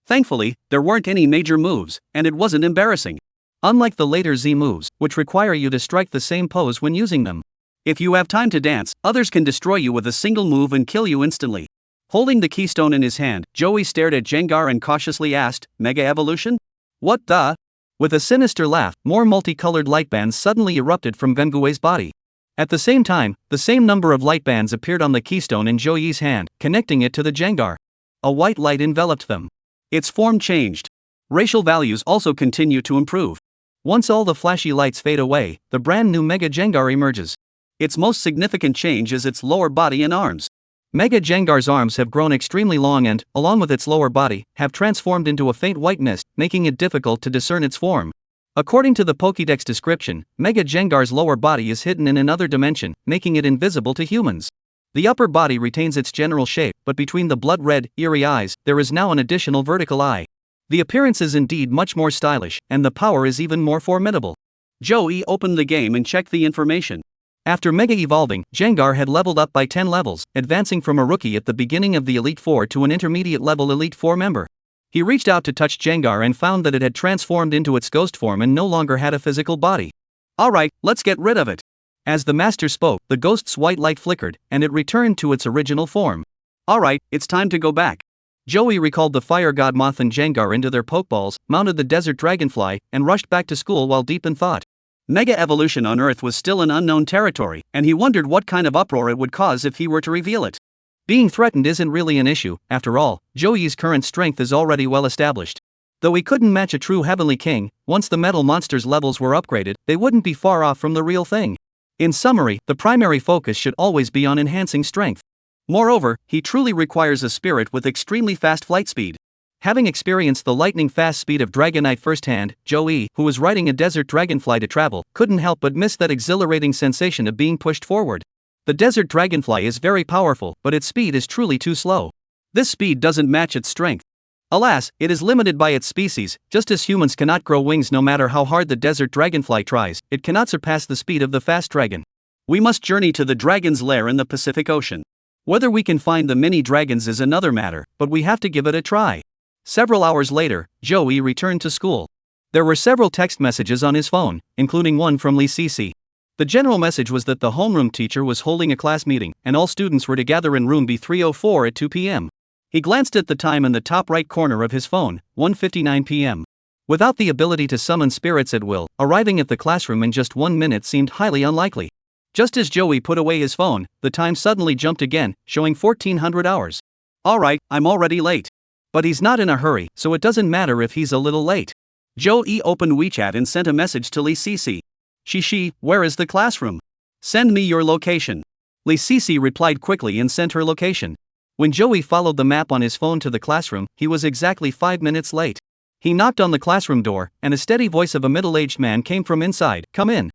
Thankfully, there weren't any major moves, and it wasn't embarrassing. Unlike the later Z moves, which require you to strike the same pose when using them. If you have time to dance, others can destroy you with a single move and kill you instantly. Holding the keystone in his hand, Joey stared at Jengar and cautiously asked, Mega Evolution? What the? With a sinister laugh, more multicolored light bands suddenly erupted from Vengue's body. At the same time, the same number of light bands appeared on the keystone in Joey's hand, connecting it to the Jengar. A white light enveloped them. Its form changed. Racial values also continue to improve. Once all the flashy lights fade away, the brand new Mega Jengar emerges. Its most significant change is its lower body and arms. Mega Jengar's arms have grown extremely long and, along with its lower body, have transformed into a faint white mist, making it difficult to discern its form. According to the Pokédex description, Mega Jengar's lower body is hidden in another dimension, making it invisible to humans. The upper body retains its general shape, but between the blood-red, eerie eyes, there is now an additional vertical eye. The appearance is indeed much more stylish, and the power is even more formidable. Joey opened the game and checked the information. After Mega Evolving, Jengar had leveled up by 10 levels, advancing from a rookie at the beginning of the Elite Four to an intermediate level Elite Four member. He reached out to touch Jengar and found that it had transformed into its ghost form and no longer had a physical body. Alright, let's get rid of it. As the master spoke, the ghost's white light flickered, and it returned to its original form. Alright, it's time to go back. Joey recalled the fire god Moth and Jengar into their Pokeballs, mounted the desert dragonfly, and rushed back to school while deep in thought. Mega Evolution on Earth was still an unknown territory, and he wondered what kind of uproar it would cause if he were to reveal it. Being threatened isn't really an issue, after all, Joey's current strength is already well established. Though he couldn't match a true Heavenly King, once the metal monster's levels were upgraded, they wouldn't be far off from the real thing. In summary, the primary focus should always be on enhancing strength. Moreover, he truly requires a spirit with extremely fast flight speed. Having experienced the lightning-fast speed of Dragonite firsthand, Joey, who was riding a desert dragonfly to travel, couldn't help but miss that exhilarating sensation of being pushed forward. The desert dragonfly is very powerful, but its speed is truly too slow. This speed doesn't match its strength. Alas, it is limited by its species. Just as humans cannot grow wings no matter how hard the desert dragonfly tries, it cannot surpass the speed of the fast dragon. We must journey to the dragon's lair in the Pacific Ocean. Whether we can find the mini dragons is another matter, but we have to give it a try. Several hours later, Joey returned to school. There were several text messages on his phone, including one from Lee Cece. The general message was that the homeroom teacher was holding a class meeting, and all students were to gather in room B304 at 2 p.m. He glanced at the time in the top right corner of his phone, 1:59 p.m. Without the ability to summon spirits at will, arriving at the classroom in just 1 minute seemed highly unlikely. Just as Joey put away his phone, the time suddenly jumped again, showing 1400 hours. Alright, I'm already late. But he's not in a hurry, so it doesn't matter if he's a little late. Joey opened WeChat and sent a message to Lee Cece. She, where is the classroom? Send me your location. Lee Cece replied quickly and sent her location. When Joey followed the map on his phone to the classroom, he was exactly 5 minutes late. He knocked on the classroom door, and a steady voice of a middle-aged man came from inside. Come in.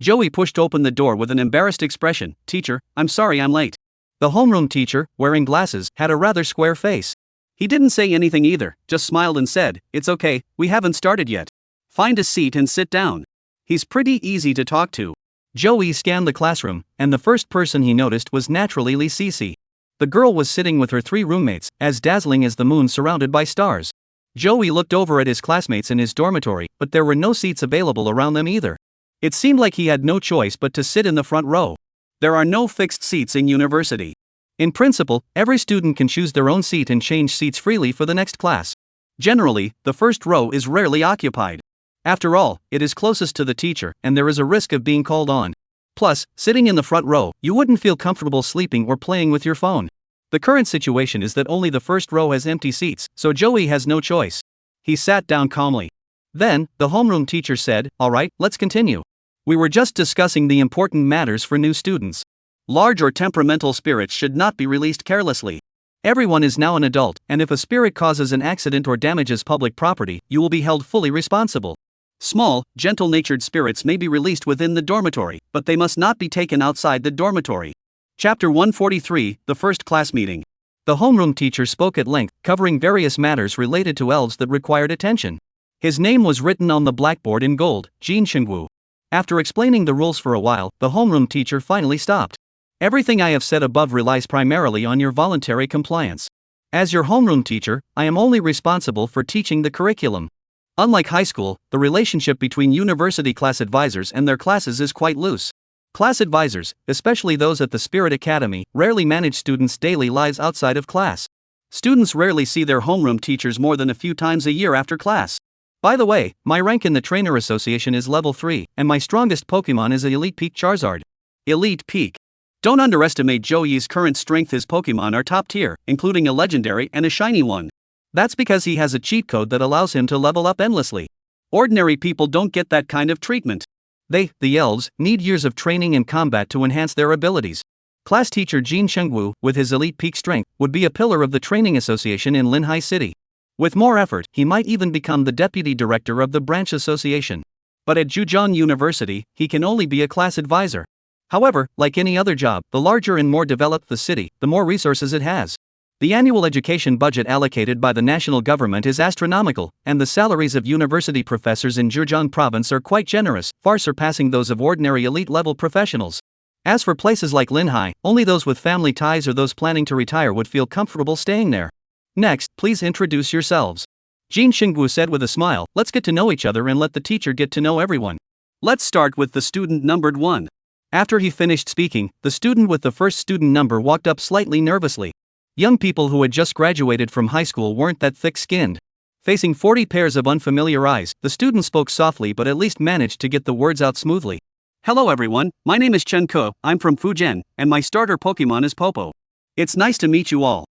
Joey pushed open the door with an embarrassed expression. Teacher, I'm sorry I'm late. The homeroom teacher, wearing glasses, had a rather square face. He didn't say anything either, just smiled and said, It's okay, we haven't started yet. Find a seat and sit down. He's pretty easy to talk to. Joey scanned the classroom, and the first person he noticed was naturally Lee Cece. The girl was sitting with her 3 roommates, as dazzling as the moon surrounded by stars. Joey looked over at his classmates in his dormitory, but there were no seats available around them either. It seemed like he had no choice but to sit in the front row. There are no fixed seats in university. In principle, every student can choose their own seat and change seats freely for the next class. Generally, the first row is rarely occupied. After all, it is closest to the teacher, and there is a risk of being called on. Plus, sitting in the front row, you wouldn't feel comfortable sleeping or playing with your phone. The current situation is that only the first row has empty seats, so Joey has no choice. He sat down calmly. Then, the homeroom teacher said, Alright, let's continue. We were just discussing the important matters for new students. Large or temperamental spirits should not be released carelessly. Everyone is now an adult, and if a spirit causes an accident or damages public property, you will be held fully responsible. Small, gentle-natured spirits may be released within the dormitory, but they must not be taken outside the dormitory. Chapter 143, The First Class Meeting. The homeroom teacher spoke at length, covering various matters related to elves that required attention. His name was written on the blackboard in gold, Jin Shengwu. After explaining the rules for a while, the homeroom teacher finally stopped. Everything I have said above relies primarily on your voluntary compliance. As your homeroom teacher, I am only responsible for teaching the curriculum. Unlike high school, the relationship between university class advisors and their classes is quite loose. Class advisors, especially those at the Spirit Academy, rarely manage students' daily lives outside of class. Students rarely see their homeroom teachers more than a few times a year after class. By the way, my rank in the Trainer Association is level 3, and my strongest Pokemon is Elite Peak Charizard. Elite Peak. Don't underestimate Joey's current strength. His Pokemon are top tier, including a legendary and a shiny one. That's because he has a cheat code that allows him to level up endlessly. Ordinary people don't get that kind of treatment. They, the elves, need years of training and combat to enhance their abilities. Class teacher Jin Shengwu, with his elite peak strength, would be a pillar of the training association in Linhai City. With more effort, he might even become the deputy director of the branch association. But at Zhejiang University, he can only be a class advisor. However, like any other job, the larger and more developed the city, the more resources it has. The annual education budget allocated by the national government is astronomical, and the salaries of university professors in Zhejiang province are quite generous, far surpassing those of ordinary elite-level professionals. As for places like Linhai, only those with family ties or those planning to retire would feel comfortable staying there. Next, please introduce yourselves. Jin Shengwu said with a smile, let's get to know each other and let the teacher get to know everyone. Let's start with the student numbered 1. After he finished speaking, the student with the first student number walked up slightly nervously. Young people who had just graduated from high school weren't that thick-skinned. Facing 40 pairs of unfamiliar eyes, the student spoke softly but at least managed to get the words out smoothly. Hello everyone, my name is Chen Ke, I'm from Fujian, and my starter Pokemon is Popo. It's nice to meet you all.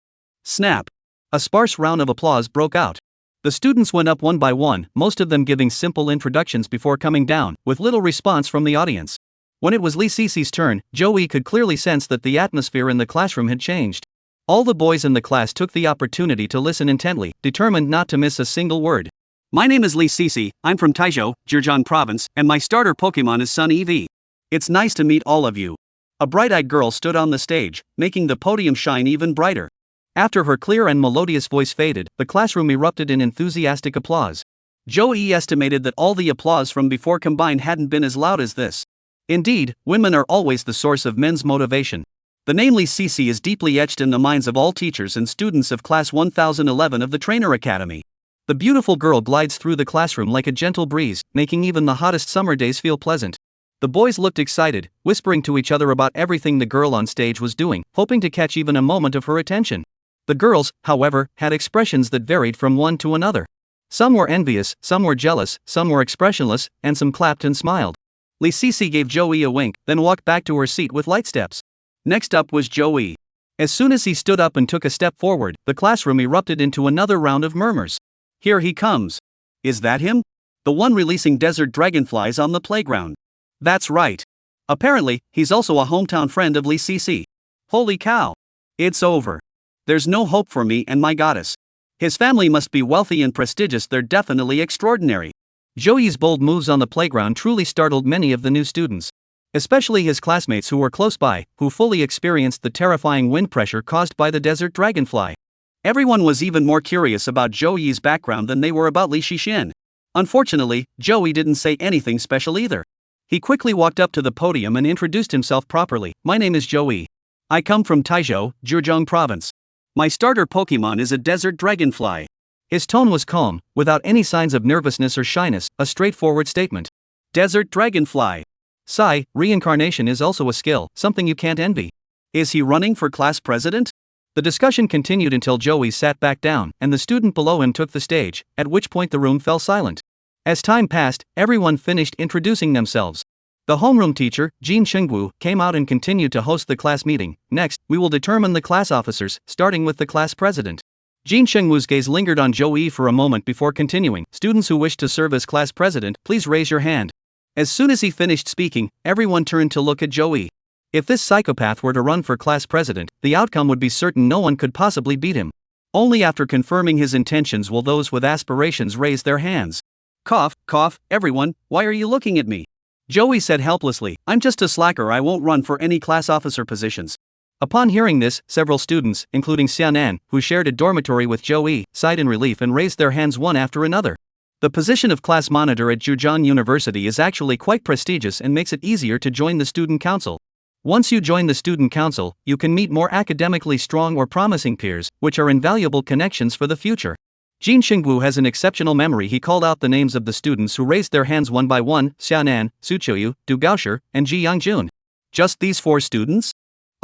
Snap. A sparse round of applause broke out. The students went up one by one, most of them giving simple introductions before coming down, with little response from the audience. When it was Lee Cece's turn, Joey could clearly sense that the atmosphere in the classroom had changed. All the boys in the class took the opportunity to listen intently, determined not to miss a single word. My name is Lee Cece, I'm from Taizhou, Zhejiang province, and my starter Pokemon is Sun Eevee. It's nice to meet all of you. A bright-eyed girl stood on the stage, making the podium shine even brighter. After her clear and melodious voice faded, the classroom erupted in enthusiastic applause. Joey estimated that all the applause from before combined hadn't been as loud as this. Indeed, women are always the source of men's motivation. The name Lee Cece is deeply etched in the minds of all teachers and students of Class 1011 of the Trainer Academy. The beautiful girl glides through the classroom like a gentle breeze, making even the hottest summer days feel pleasant. The boys looked excited, whispering to each other about everything the girl on stage was doing, hoping to catch even a moment of her attention. The girls, however, had expressions that varied from one to another. Some were envious, some were jealous, some were expressionless, and some clapped and smiled. Lee Cece gave Joey a wink, then walked back to her seat with light steps. Next up was Joey. As soon as he stood up and took a step forward, the classroom erupted into another round of murmurs. Here he comes. Is that him? The one releasing desert dragonflies on the playground. That's right. Apparently, he's also a hometown friend of Lee Cece. Holy cow. It's over. There's no hope for me and my goddess. His family must be wealthy and prestigious, they're definitely extraordinary. Joey's bold moves on the playground truly startled many of the new students. Especially his classmates who were close by, who fully experienced the terrifying wind pressure caused by the desert dragonfly. Everyone was even more curious about Joey's background than they were about Lee Cixin. Unfortunately, Joey didn't say anything special either. He quickly walked up to the podium and introduced himself properly. My name is Joey. I come from Taizhou, Zhejiang Province. My starter Pokemon is a desert dragonfly. His tone was calm, without any signs of nervousness or shyness, a straightforward statement. Desert dragonfly. Sigh, reincarnation is also a skill, something you can't envy. Is he running for class president? The discussion continued until Joey sat back down, and the student below him took the stage, at which point the room fell silent. As time passed, everyone finished introducing themselves. The homeroom teacher, Jin Chengwu, came out and continued to host the class meeting. Next, we will determine the class officers, starting with the class president. Jin Chengwu's gaze lingered on Joey for a moment before continuing. Students who wish to serve as class president, please raise your hand. As soon as he finished speaking, everyone turned to look at Joey. If this psychopath were to run for class president, the outcome would be certain no one could possibly beat him. Only after confirming his intentions will those with aspirations raise their hands. Cough, cough, everyone, why are you looking at me? Joey said helplessly, I'm just a slacker, I won't run for any class officer positions. Upon hearing this, several students, including Xianan, who shared a dormitory with Joey, sighed in relief and raised their hands one after another. The position of class monitor at Zhejiang University is actually quite prestigious and makes it easier to join the student council. Once you join the student council, you can meet more academically strong or promising peers, which are invaluable connections for the future. Jin Xingwu has an exceptional memory. He called out the names of the students who raised their hands one by one: Xianan, Su Qiuyu, Du Gaoshi, and Ji Yangjun. Just these 4 students?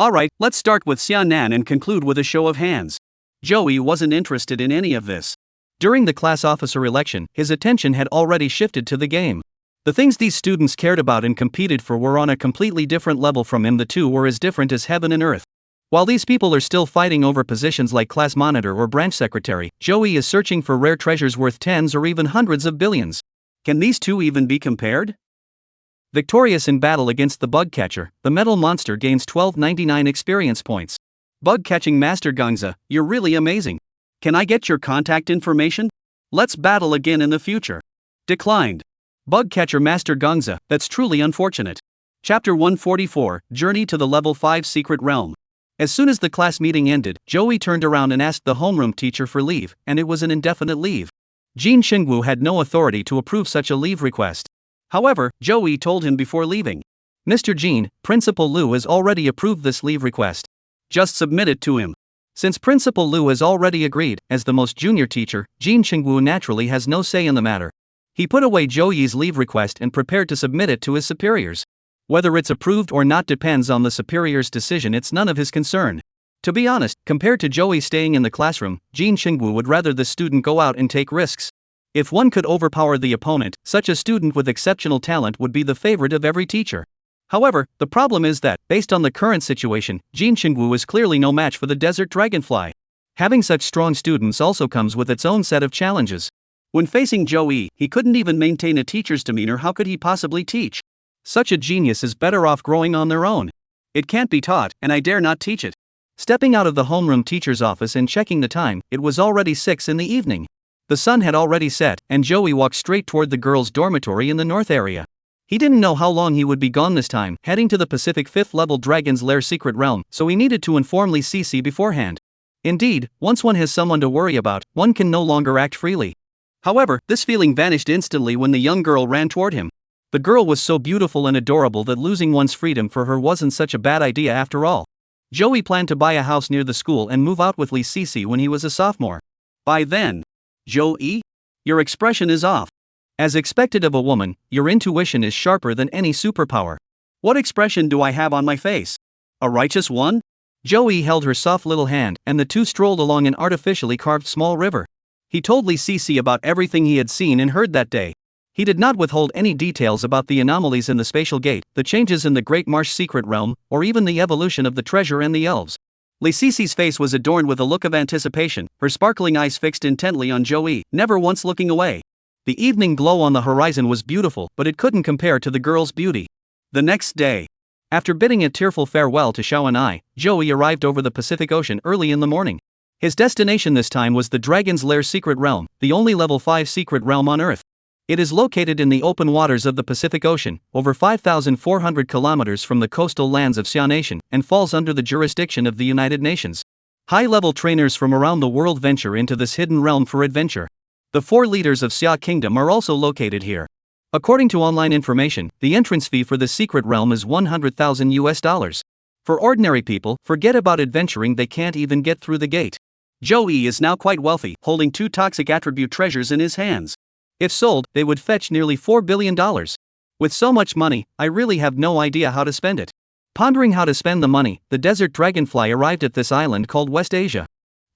Alright, let's start with Xianan and conclude with a show of hands. Joey wasn't interested in any of this. During the class officer election, his attention had already shifted to the game. The things these students cared about and competed for were on a completely different level from him. The two were as different as heaven and earth. While these people are still fighting over positions like class monitor or branch secretary, Joey is searching for rare treasures worth tens or even hundreds of billions. Can these two even be compared? Victorious in battle against the bug catcher, the metal monster gains 1299 experience points. Bug catching master Gangza, you're really amazing. Can I get your contact information? Let's battle again in the future. Declined. Bug catcher master Gangza, that's truly unfortunate. Chapter 144, Journey to the Level 5 Secret Realm. As soon as the class meeting ended, Joey turned around and asked the homeroom teacher for leave, and it was an indefinite leave. Jin Xingwu had no authority to approve such a leave request. However, Joey told him before leaving. Mr. Jin, Principal Liu has already approved this leave request. Just submit it to him. Since Principal Liu has already agreed, as the most junior teacher, Jin Xingwu naturally has no say in the matter. He put away Joey's leave request and prepared to submit it to his superiors. Whether it's approved or not depends on the superior's decision, it's none of his concern. To be honest, compared to Joey staying in the classroom, Jin Xingwu would rather the student go out and take risks. If one could overpower the opponent, such a student with exceptional talent would be the favorite of every teacher. However, the problem is that, based on the current situation, Jin Xingwu is clearly no match for the desert dragonfly. Having such strong students also comes with its own set of challenges. When facing Joey, he couldn't even maintain a teacher's demeanor. How could he possibly teach? Such a genius is better off growing on their own. It can't be taught, and I dare not teach it. Stepping out of the homeroom teacher's office and checking the time, it was already 6 in the evening. The sun had already set, and Joey walked straight toward the girls' dormitory in the north area. He didn't know how long he would be gone this time, heading to the Pacific 5th level Dragon's Lair secret realm, so he needed to inform Lee Cece beforehand. Indeed, once one has someone to worry about, one can no longer act freely. However, this feeling vanished instantly when the young girl ran toward him. The girl was so beautiful and adorable that losing one's freedom for her wasn't such a bad idea after all. Joey planned to buy a house near the school and move out with Lee Cece when he was a sophomore. By then. Joey? Your expression is off. As expected of a woman, your intuition is sharper than any superpower. What expression do I have on my face? A righteous one? Joey held her soft little hand, and the two strolled along an artificially carved small river. He told Lee Cece about everything he had seen and heard that day. He did not withhold any details about the anomalies in the spatial gate, the changes in the Great Marsh secret realm, or even the evolution of the treasure and the elves. Lee Cece's face was adorned with a look of anticipation, her sparkling eyes fixed intently on Joey, never once looking away. The evening glow on the horizon was beautiful, but it couldn't compare to the girl's beauty. The next day, after bidding a tearful farewell to Xiao and I, Joey arrived over the Pacific Ocean early in the morning. His destination this time was the Dragon's Lair secret realm, the only level 5 secret realm on Earth. It is located in the open waters of the Pacific Ocean, over 5,400 kilometers from the coastal lands of Xia Nation, and falls under the jurisdiction of the United Nations. High-level trainers from around the world venture into this hidden realm for adventure. The 4 leaders of Xia Kingdom are also located here. According to online information, the entrance fee for the secret realm is $100,000. For ordinary people, forget about adventuring, they can't even get through the gate. Joey is now quite wealthy, holding 2 toxic attribute treasures in his hands. If sold, they would fetch nearly $4 billion. With so much money, I really have no idea how to spend it. Pondering how to spend the money, the desert dragonfly arrived at this island called West Asia.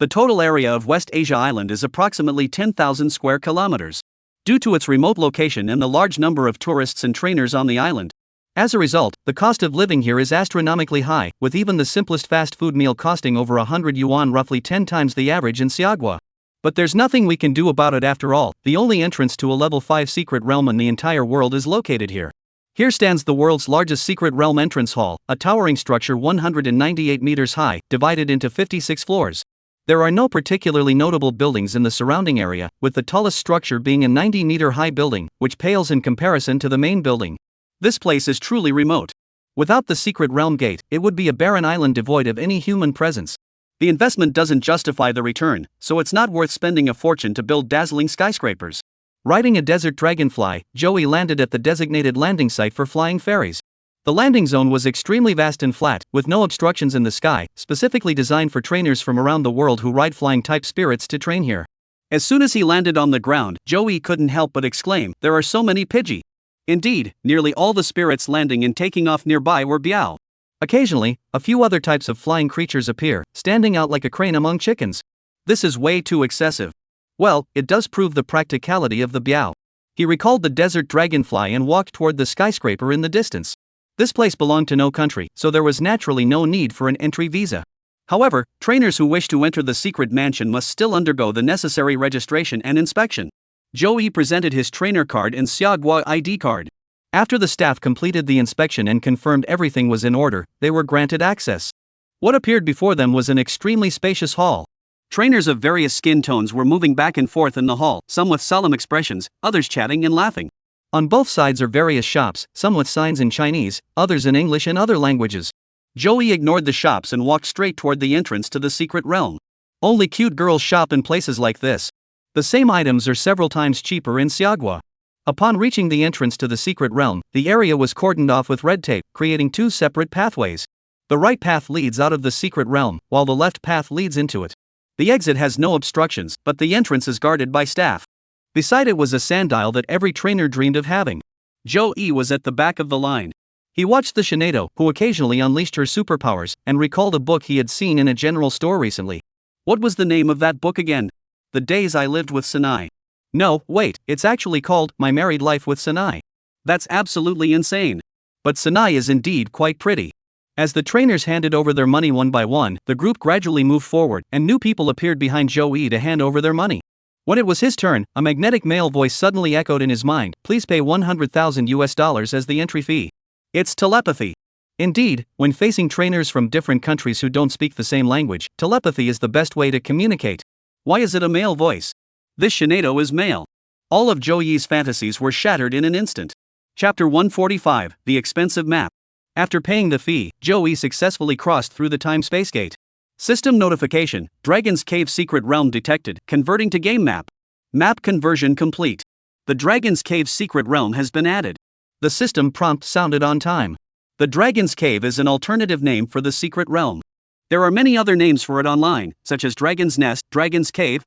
The total area of West Asia Island is approximately 10,000 square kilometers. Due to its remote location and the large number of tourists and trainers on the island. As a result, the cost of living here is astronomically high, with even the simplest fast food meal costing over 100 yuan, roughly 10 times the average in Xiagua. But there's nothing we can do about it after all. The only entrance to a level 5 secret realm in the entire world is located here. Here stands the world's largest secret realm entrance hall, a towering structure 198 meters high, divided into 56 floors. There are no particularly notable buildings in the surrounding area, with the tallest structure being a 90-meter-high building, which pales in comparison to the main building. This place is truly remote. Without the secret realm gate, it would be a barren island devoid of any human presence. The investment doesn't justify the return, so it's not worth spending a fortune to build dazzling skyscrapers. Riding a desert dragonfly, Joey landed at the designated landing site for flying ferries. The landing zone was extremely vast and flat, with no obstructions in the sky, specifically designed for trainers from around the world who ride flying-type spirits to train here. As soon as he landed on the ground, Joey couldn't help but exclaim, "There are so many Pidgey." Indeed, nearly all the spirits landing and taking off nearby were Biao. Occasionally, a few other types of flying creatures appear, standing out like a crane among chickens. This is way too excessive. Well, it does prove the practicality of the Biao. He recalled the desert dragonfly and walked toward the skyscraper in the distance. This place belonged to no country, so there was naturally no need for an entry visa. However, trainers who wish to enter the secret mansion must still undergo the necessary registration and inspection. Joey presented his trainer card and Xiagua ID card. After the staff completed the inspection and confirmed everything was in order, they were granted access. What appeared before them was an extremely spacious hall. Trainers of various skin tones were moving back and forth in the hall, some with solemn expressions, others chatting and laughing. On both sides are various shops, some with signs in Chinese, others in English and other languages. Joey ignored the shops and walked straight toward the entrance to the secret realm. Only cute girls shop in places like this. The same items are several times cheaper in Xiagua. Upon reaching the entrance to the secret realm, the area was cordoned off with red tape, creating 2 separate pathways. The right path leads out of the secret realm, while the left path leads into it. The exit has no obstructions, but the entrance is guarded by staff. Beside it was a sandile that every trainer dreamed of having. Joey was at the back of the line. He watched the Shinado, who occasionally unleashed her superpowers, and recalled a book he had seen in a general store recently. What was the name of that book again? The Days I Lived with Sanai. No, wait, it's actually called My Married Life with Sanai. That's absolutely insane. But Sanai is indeed quite pretty. As the trainers handed over their money one by one, the group gradually moved forward, and new people appeared behind Joey to hand over their money. When it was his turn, a magnetic male voice suddenly echoed in his mind, "Please pay $100,000 as the entry fee." It's telepathy. Indeed, when facing trainers from different countries who don't speak the same language, telepathy is the best way to communicate. Why is it a male voice? This Shinado is male. All of Joey's fantasies were shattered in an instant. Chapter 145, The Expensive Map. After paying the fee, Joey successfully crossed through the time-space gate. System notification, Dragon's Cave secret realm detected, converting to game map. Map conversion complete. The Dragon's Cave secret realm has been added. The system prompt sounded on time. The Dragon's Cave is an alternative name for the secret realm. There are many other names for it online, such as Dragon's Nest, Dragon's Cave,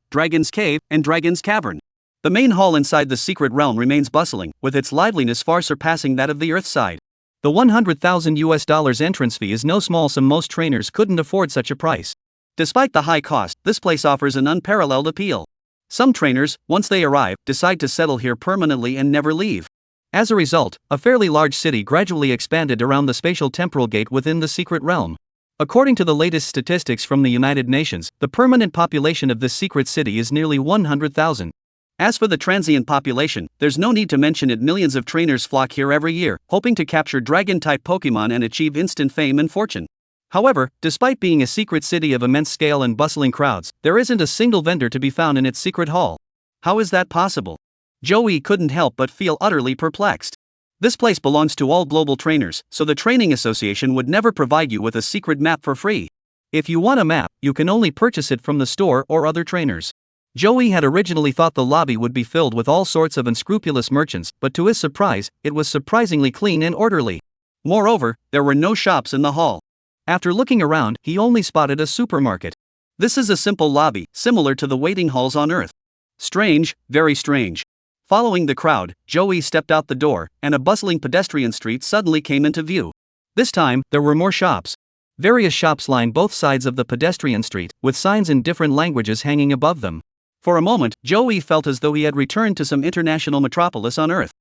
and Dragon's Cavern. The main hall inside the secret realm remains bustling, with its liveliness far surpassing that of the Earth side. The $100,000 entrance fee is no small sum. Most trainers couldn't afford such a price. Despite the high cost, this place offers an unparalleled appeal. Some trainers, once they arrive, decide to settle here permanently and never leave. As a result, a fairly large city gradually expanded around the spatial temporal gate within the secret realm. According to the latest statistics from the United Nations, the permanent population of this secret city is nearly 100,000. As for the transient population, there's no need to mention it. Millions of trainers flock here every year, hoping to capture dragon-type Pokemon and achieve instant fame and fortune. However, despite being a secret city of immense scale and bustling crowds, there isn't a single vendor to be found in its secret hall. How is that possible? Joey couldn't help but feel utterly perplexed. This place belongs to all global trainers, so the Training Association would never provide you with a secret map for free. If you want a map, you can only purchase it from the store or other trainers. Joey had originally thought the lobby would be filled with all sorts of unscrupulous merchants, but to his surprise, it was surprisingly clean and orderly. Moreover, there were no shops in the hall. After looking around, he only spotted a supermarket. This is a simple lobby, similar to the waiting halls on Earth. Strange, very strange. Following the crowd, Joey stepped out the door, and a bustling pedestrian street suddenly came into view. This time, there were more shops. Various shops lined both sides of the pedestrian street, with signs in different languages hanging above them. For a moment, Joey felt as though he had returned to some international metropolis on Earth.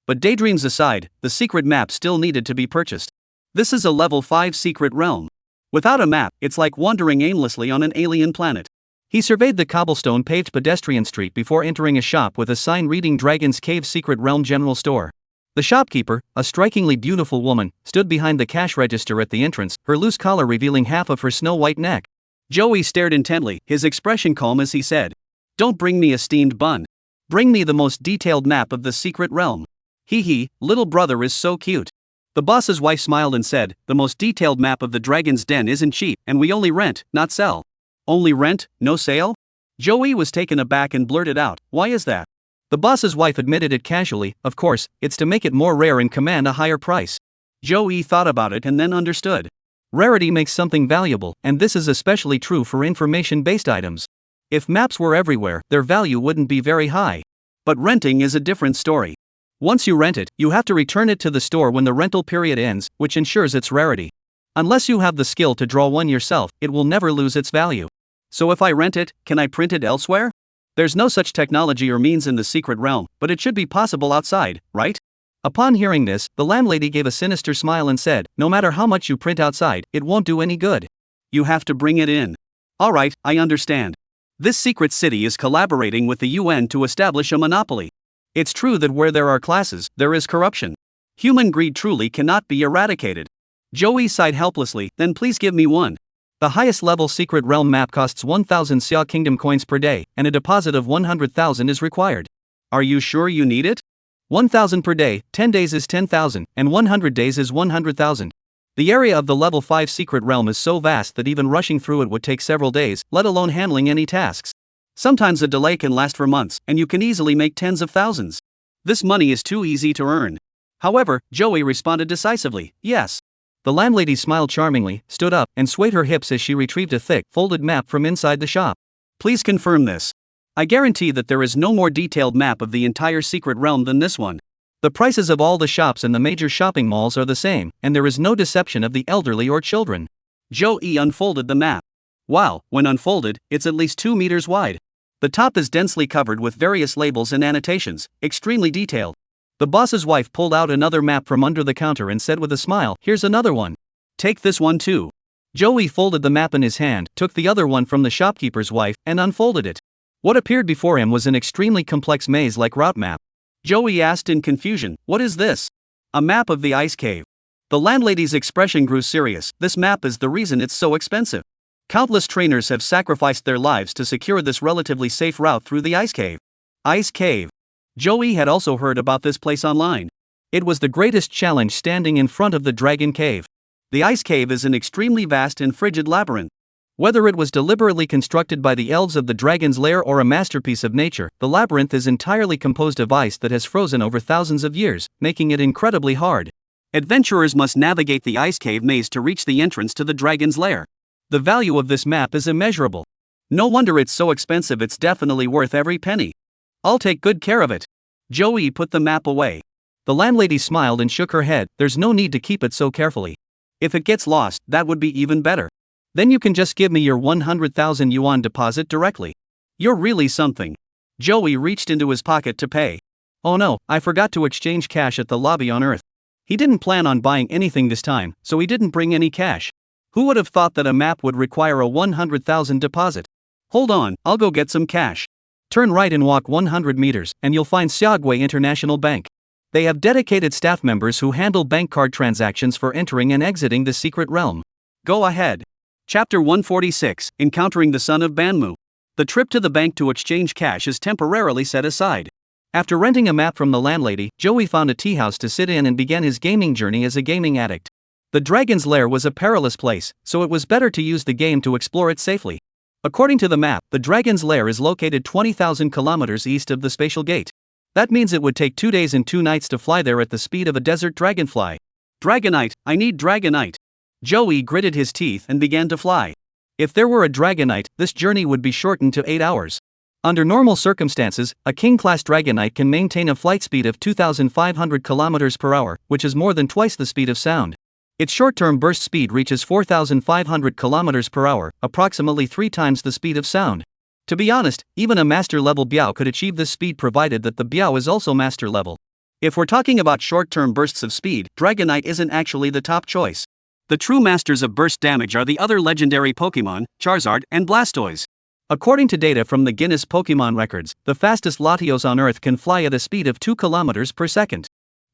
But daydreams aside, the secret map still needed to be purchased. This is a level 5 secret realm. Without a map, it's like wandering aimlessly on an alien planet. He surveyed the cobblestone-paved pedestrian street before entering a shop with a sign reading Dragon's Cave Secret Realm General Store. The shopkeeper, a strikingly beautiful woman, stood behind the cash register at the entrance, her loose collar revealing half of her snow-white neck. Joey stared intently, his expression calm as he said, "Don't bring me a steamed bun. Bring me the most detailed map of the secret realm." Hee, little brother is so cute. The boss's wife smiled and said, "The most detailed map of the Dragon's Den isn't cheap, and we only rent, not sell." Only rent, no sale? Joey was taken aback and blurted out, "Why is that?" The boss's wife admitted it casually, "Of course, it's to make it more rare and command a higher price." Joey thought about it and then understood. Rarity makes something valuable, and this is especially true for information-based items. If maps were everywhere, their value wouldn't be very high. But renting is a different story. Once you rent it, you have to return it to the store when the rental period ends, which ensures its rarity. Unless you have the skill to draw one yourself, it will never lose its value. So if I rent it, can I print it elsewhere? There's no such technology or means in the secret realm, but it should be possible outside, right? Upon hearing this, the landlady gave a sinister smile and said, "No matter how much you print outside, it won't do any good. You have to bring it in." Alright, I understand. This secret city is collaborating with the UN to establish a monopoly. It's true that where there are classes, there is corruption. Human greed truly cannot be eradicated. Joey sighed helplessly, "Then please give me one." The highest level secret realm map costs 1,000 Xia Kingdom coins per day, and a deposit of 100,000 is required. Are you sure you need it? 1,000 per day, 10 days is 10,000, and 100 days is 100,000. The area of the level 5 secret realm is so vast that even rushing through it would take several days, let alone handling any tasks. Sometimes a delay can last for months, and you can easily make tens of thousands. This money is too easy to earn. However, Joey responded decisively, "Yes." The landlady smiled charmingly, stood up, and swayed her hips as she retrieved a thick, folded map from inside the shop. "Please confirm this. I guarantee that there is no more detailed map of the entire secret realm than this one." The prices of all the shops in the major shopping malls are the same, and there is no deception of the elderly or children. Joey unfolded the map. Wow, when unfolded, it's at least 2 meters wide. The top is densely covered with various labels and annotations, extremely detailed. The boss's wife pulled out another map from under the counter and said with a smile, "Here's another one. Take this one too." Joey folded the map in his hand, took the other one from the shopkeeper's wife, and unfolded it. What appeared before him was an extremely complex maze-like route map. Joey asked in confusion, "What is this?" "A map of the ice cave." The landlady's expression grew serious. "This map is the reason it's so expensive. Countless trainers have sacrificed their lives to secure this relatively safe route through the ice cave." Ice cave. Joey had also heard about this place online. It was the greatest challenge standing in front of the dragon cave. The ice cave is an extremely vast and frigid labyrinth. Whether it was deliberately constructed by the elves of the dragon's lair or a masterpiece of nature, the labyrinth is entirely composed of ice that has frozen over thousands of years, making it incredibly hard. Adventurers must navigate the ice cave maze to reach the entrance to the dragon's lair. The value of this map is immeasurable. No wonder it's so expensive, it's definitely worth every penny. I'll take good care of it. Joey put the map away. The landlady smiled and shook her head. There's no need to keep it so carefully. If it gets lost, that would be even better. Then you can just give me your 100,000 yuan deposit directly. You're really something. Joey reached into his pocket to pay. Oh no, I forgot to exchange cash at the lobby on Earth. He didn't plan on buying anything this time, so he didn't bring any cash. Who would have thought that a map would require a 100,000 deposit? Hold on, I'll go get some cash. Turn right and walk 100 meters, and you'll find Xiaogui International Bank. They have dedicated staff members who handle bank card transactions for entering and exiting the secret realm. Go ahead. Chapter 146, Encountering the Son of Banmu. The trip to the bank to exchange cash is temporarily set aside. After renting a map from the landlady, Joey found a tea house to sit in and began his gaming journey as a gaming addict. The dragon's lair was a perilous place, so it was better to use the game to explore it safely. According to the map, the dragon's lair is located 20,000 kilometers east of the spatial gate. That means it would take 2 days and 2 nights to fly there at the speed of a desert dragonfly. Dragonite, I need Dragonite. Joey gritted his teeth and began to fly. If there were a Dragonite, this journey would be shortened to 8 hours. Under normal circumstances, a King-class Dragonite can maintain a flight speed of 2,500 km per hour, which is more than twice the speed of sound. Its short-term burst speed reaches 4,500 km per hour, approximately 3 times the speed of sound. To be honest, even a master-level Biao could achieve this speed provided that the Biao is also master-level. If we're talking about short-term bursts of speed, Dragonite isn't actually the top choice. The true masters of burst damage are the other legendary Pokemon, Charizard and Blastoise. According to data from the Guinness Pokemon records, the fastest Latios on Earth can fly at a speed of 2 km per second.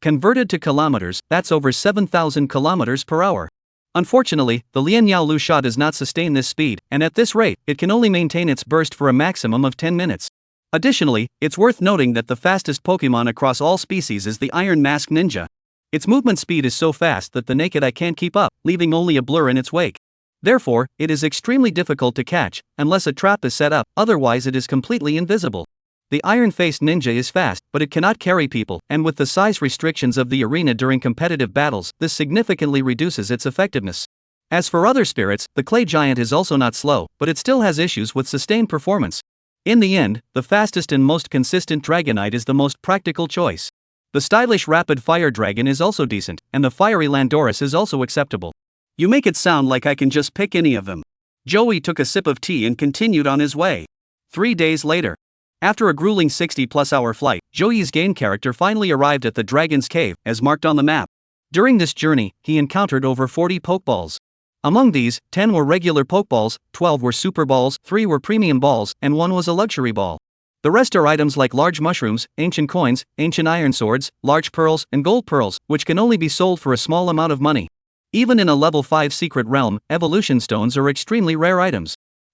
Converted to kilometers, that's over 7,000 km per hour. Unfortunately, the Lianyao Lusha does not sustain this speed, and at this rate, it can only maintain its burst for a maximum of 10 minutes. Additionally, it's worth noting that the fastest Pokemon across all species is the Iron Mask Ninja. Its movement speed is so fast that the naked eye can't keep up, leaving only a blur in its wake. Therefore, it is extremely difficult to catch, unless a trap is set up, otherwise it is completely invisible. The iron-faced ninja is fast, but it cannot carry people, and with the size restrictions of the arena during competitive battles, this significantly reduces its effectiveness. As for other spirits, the clay giant is also not slow, but it still has issues with sustained performance. In the end, the fastest and most consistent Dragonite is the most practical choice. The stylish rapid fire dragon is also decent, and the fiery Landorus is also acceptable. You make it sound like I can just pick any of them. Joey took a sip of tea and continued on his way. 3 days later. After a grueling 60-plus hour flight, Joey's game character finally arrived at the Dragon's Cave, as marked on the map. During this journey, he encountered over 40 Pokeballs. Among these, 10 were regular Pokeballs, 12 were Super Balls, 3 were Premium Balls, and 1 was a Luxury Ball. The rest are items like large mushrooms, ancient coins, ancient iron swords, large pearls, and gold pearls, which can only be sold for a small amount of money. Even in a level 5 secret realm, evolution stones are extremely rare items.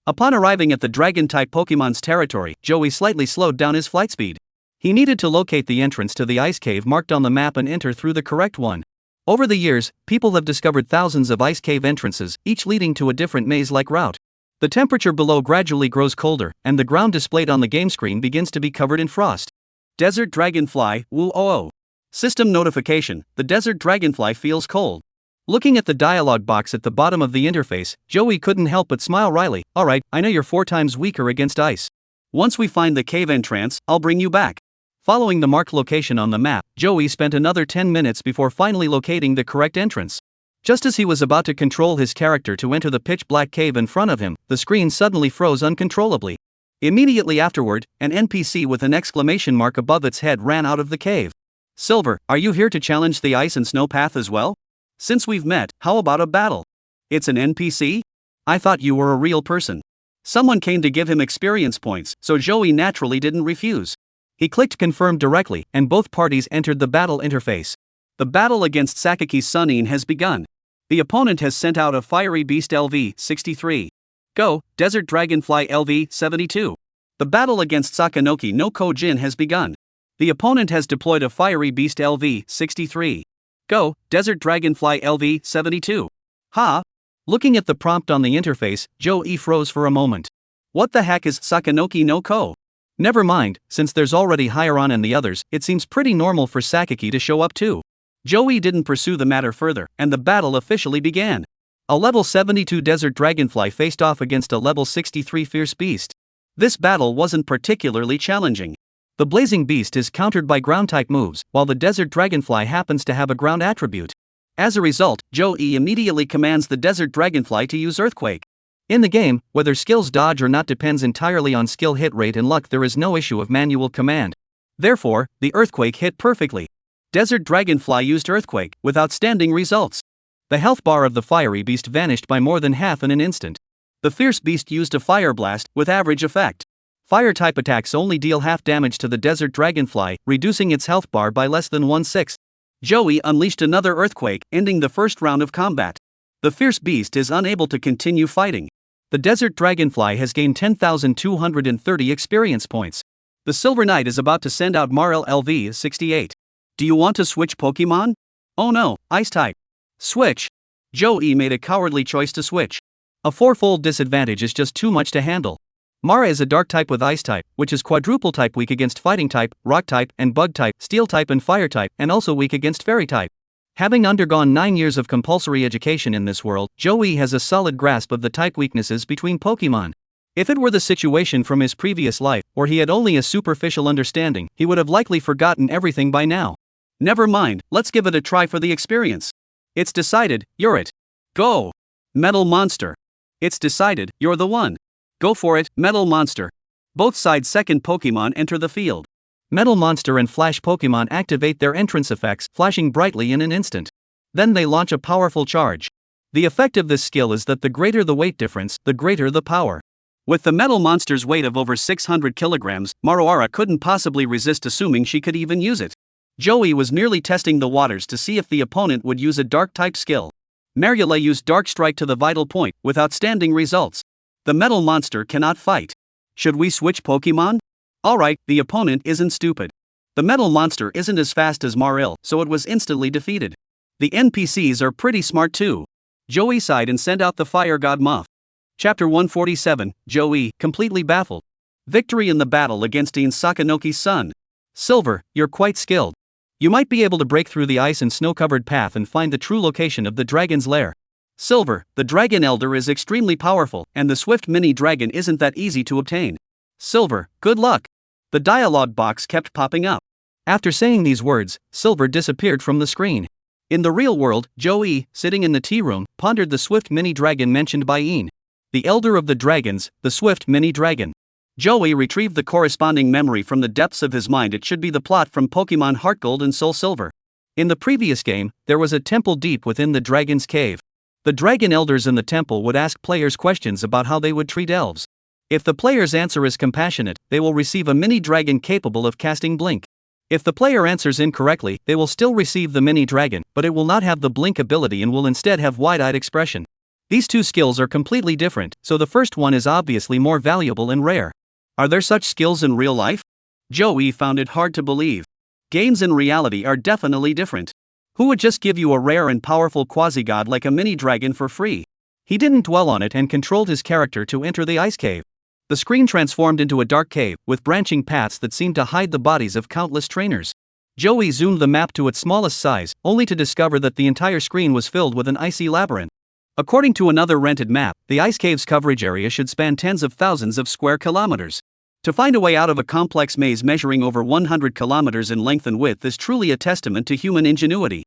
Upon arriving at the dragon-type Pokemon's territory, Joey slightly slowed down his flight speed. He needed to locate the entrance to the ice cave marked on the map and enter through the correct one. Over the years, people have discovered thousands of ice cave entrances, each leading to a different maze-like route. The temperature below gradually grows colder, and the ground displayed on the game screen begins to be covered in frost. Desert Dragonfly, Woo-oh. System notification, the Desert Dragonfly feels cold. Looking at the dialog box at the bottom of the interface, Joey couldn't help but smile wryly. Alright, I know you're 4 times weaker against ice. Once we find the cave entrance, I'll bring you back. Following the marked location on the map, Joey spent another 10 minutes before finally locating the correct entrance. Just as he was about to control his character to enter the pitch-black cave in front of him, the screen suddenly froze uncontrollably. Immediately afterward, an NPC with an exclamation mark above its head ran out of the cave. Silver, are you here to challenge the ice and snow path as well? Since we've met, how about a battle? It's an NPC? I thought you were a real person. Someone came to give him experience points, so Joey naturally didn't refuse. He clicked confirm directly, and both parties entered the battle interface. The battle against Sakiki's Sunin has begun. The opponent has sent out a fiery beast LV-63. Go, Desert Dragonfly LV-72. The battle against Sakanoki no Kojin has begun. The opponent has deployed a fiery beast LV-63. Go, Desert Dragonfly LV-72. Ha! Looking at the prompt on the interface, Joey froze for a moment. What the heck is Sakanoki no Ko? Never mind, since there's already Hyaron and the others, it seems pretty normal for Sakaki to show up too. Joey didn't pursue the matter further, and the battle officially began. A level 72 Desert Dragonfly faced off against a level 63 Fierce Beast. This battle wasn't particularly challenging. The Blazing Beast is countered by ground-type moves, while the Desert Dragonfly happens to have a ground attribute. As a result, Joey immediately commands the Desert Dragonfly to use Earthquake. In the game, whether skills dodge or not depends entirely on skill hit rate and luck. There is no issue of manual command. Therefore, the Earthquake hit perfectly. Desert Dragonfly used Earthquake, with outstanding results. The health bar of the Fiery Beast vanished by more than half in an instant. The Fierce Beast used a Fire Blast, with average effect. Fire-type attacks only deal half damage to the Desert Dragonfly, reducing its health bar by less than 1/6. Joey unleashed another Earthquake, ending the first round of combat. The Fierce Beast is unable to continue fighting. The Desert Dragonfly has gained 10,230 experience points. The Silver Knight is about to send out Maril LV-68. Do you want to switch Pokemon? Oh no, Ice-type. Switch. Joey made a cowardly choice to switch. A fourfold disadvantage is just too much to handle. Mara is a dark type with ice type, which is quadruple type, weak against fighting type, rock type, and bug type, steel type and fire type, and also weak against fairy type. Having undergone 9 years of compulsory education in this world, Joey has a solid grasp of the type weaknesses between Pokemon. If it were the situation from his previous life, or he had only a superficial understanding, he would have likely forgotten everything by now. Never mind, let's give it a try for the experience. It's decided, you're it. Go! Metal Monster. It's decided, you're the one. Go for it, Metal Monster. Both sides' second Pokemon enter the field. Metal Monster and Flash Pokemon activate their entrance effects, flashing brightly in an instant. Then they launch a powerful charge. The effect of this skill is that the greater the weight difference, the greater the power. With the Metal Monster's weight of over 600 kilograms, Maruara couldn't possibly resist, assuming she could even use it. Joey was merely testing the waters to see if the opponent would use a Dark-type skill. Marula used Dark Strike to the vital point, with outstanding results. The Metal Monster cannot fight. Should we switch Pokemon? Alright, the opponent isn't stupid. The Metal Monster isn't as fast as Maril, so it was instantly defeated. The NPCs are pretty smart too. Joey sighed and sent out the Fire God Moth. Chapter 147, Joey, completely baffled. Victory in the battle against Ian Sakanoki's son. Silver, you're quite skilled. You might be able to break through the ice and snow-covered path and find the true location of the dragon's lair. Silver, the Dragon Elder is extremely powerful, and the Swift Mini Dragon isn't that easy to obtain. Silver, good luck. The dialogue box kept popping up. After saying these words, Silver disappeared from the screen. In the real world, Joey, sitting in the tea room, pondered the Swift Mini Dragon mentioned by Ian. The Elder of the Dragons, the Swift Mini Dragon. Joey retrieved the corresponding memory from the depths of his mind. It should be the plot from Pokemon Heart Gold and Soul Silver. In the previous game, there was a temple deep within the Dragon's Cave. The Dragon Elders in the temple would ask players questions about how they would treat elves. If the player's answer is compassionate, they will receive a mini dragon capable of casting Blink. If the player answers incorrectly, they will still receive the mini dragon, but it will not have the Blink ability and will instead have wide-eyed expression. These two skills are completely different, so the first one is obviously more valuable and rare. Are there such skills in real life? Joey found it hard to believe. Games in reality are definitely different. Who would just give you a rare and powerful quasi-god like a mini dragon for free? He didn't dwell on it and controlled his character to enter the ice cave. The screen transformed into a dark cave, with branching paths that seemed to hide the bodies of countless trainers. Joey zoomed the map to its smallest size, only to discover that the entire screen was filled with an icy labyrinth. According to another rented map, the ice cave's coverage area should span tens of thousands of square kilometers. To find a way out of a complex maze measuring over 100 kilometers in length and width is truly a testament to human ingenuity.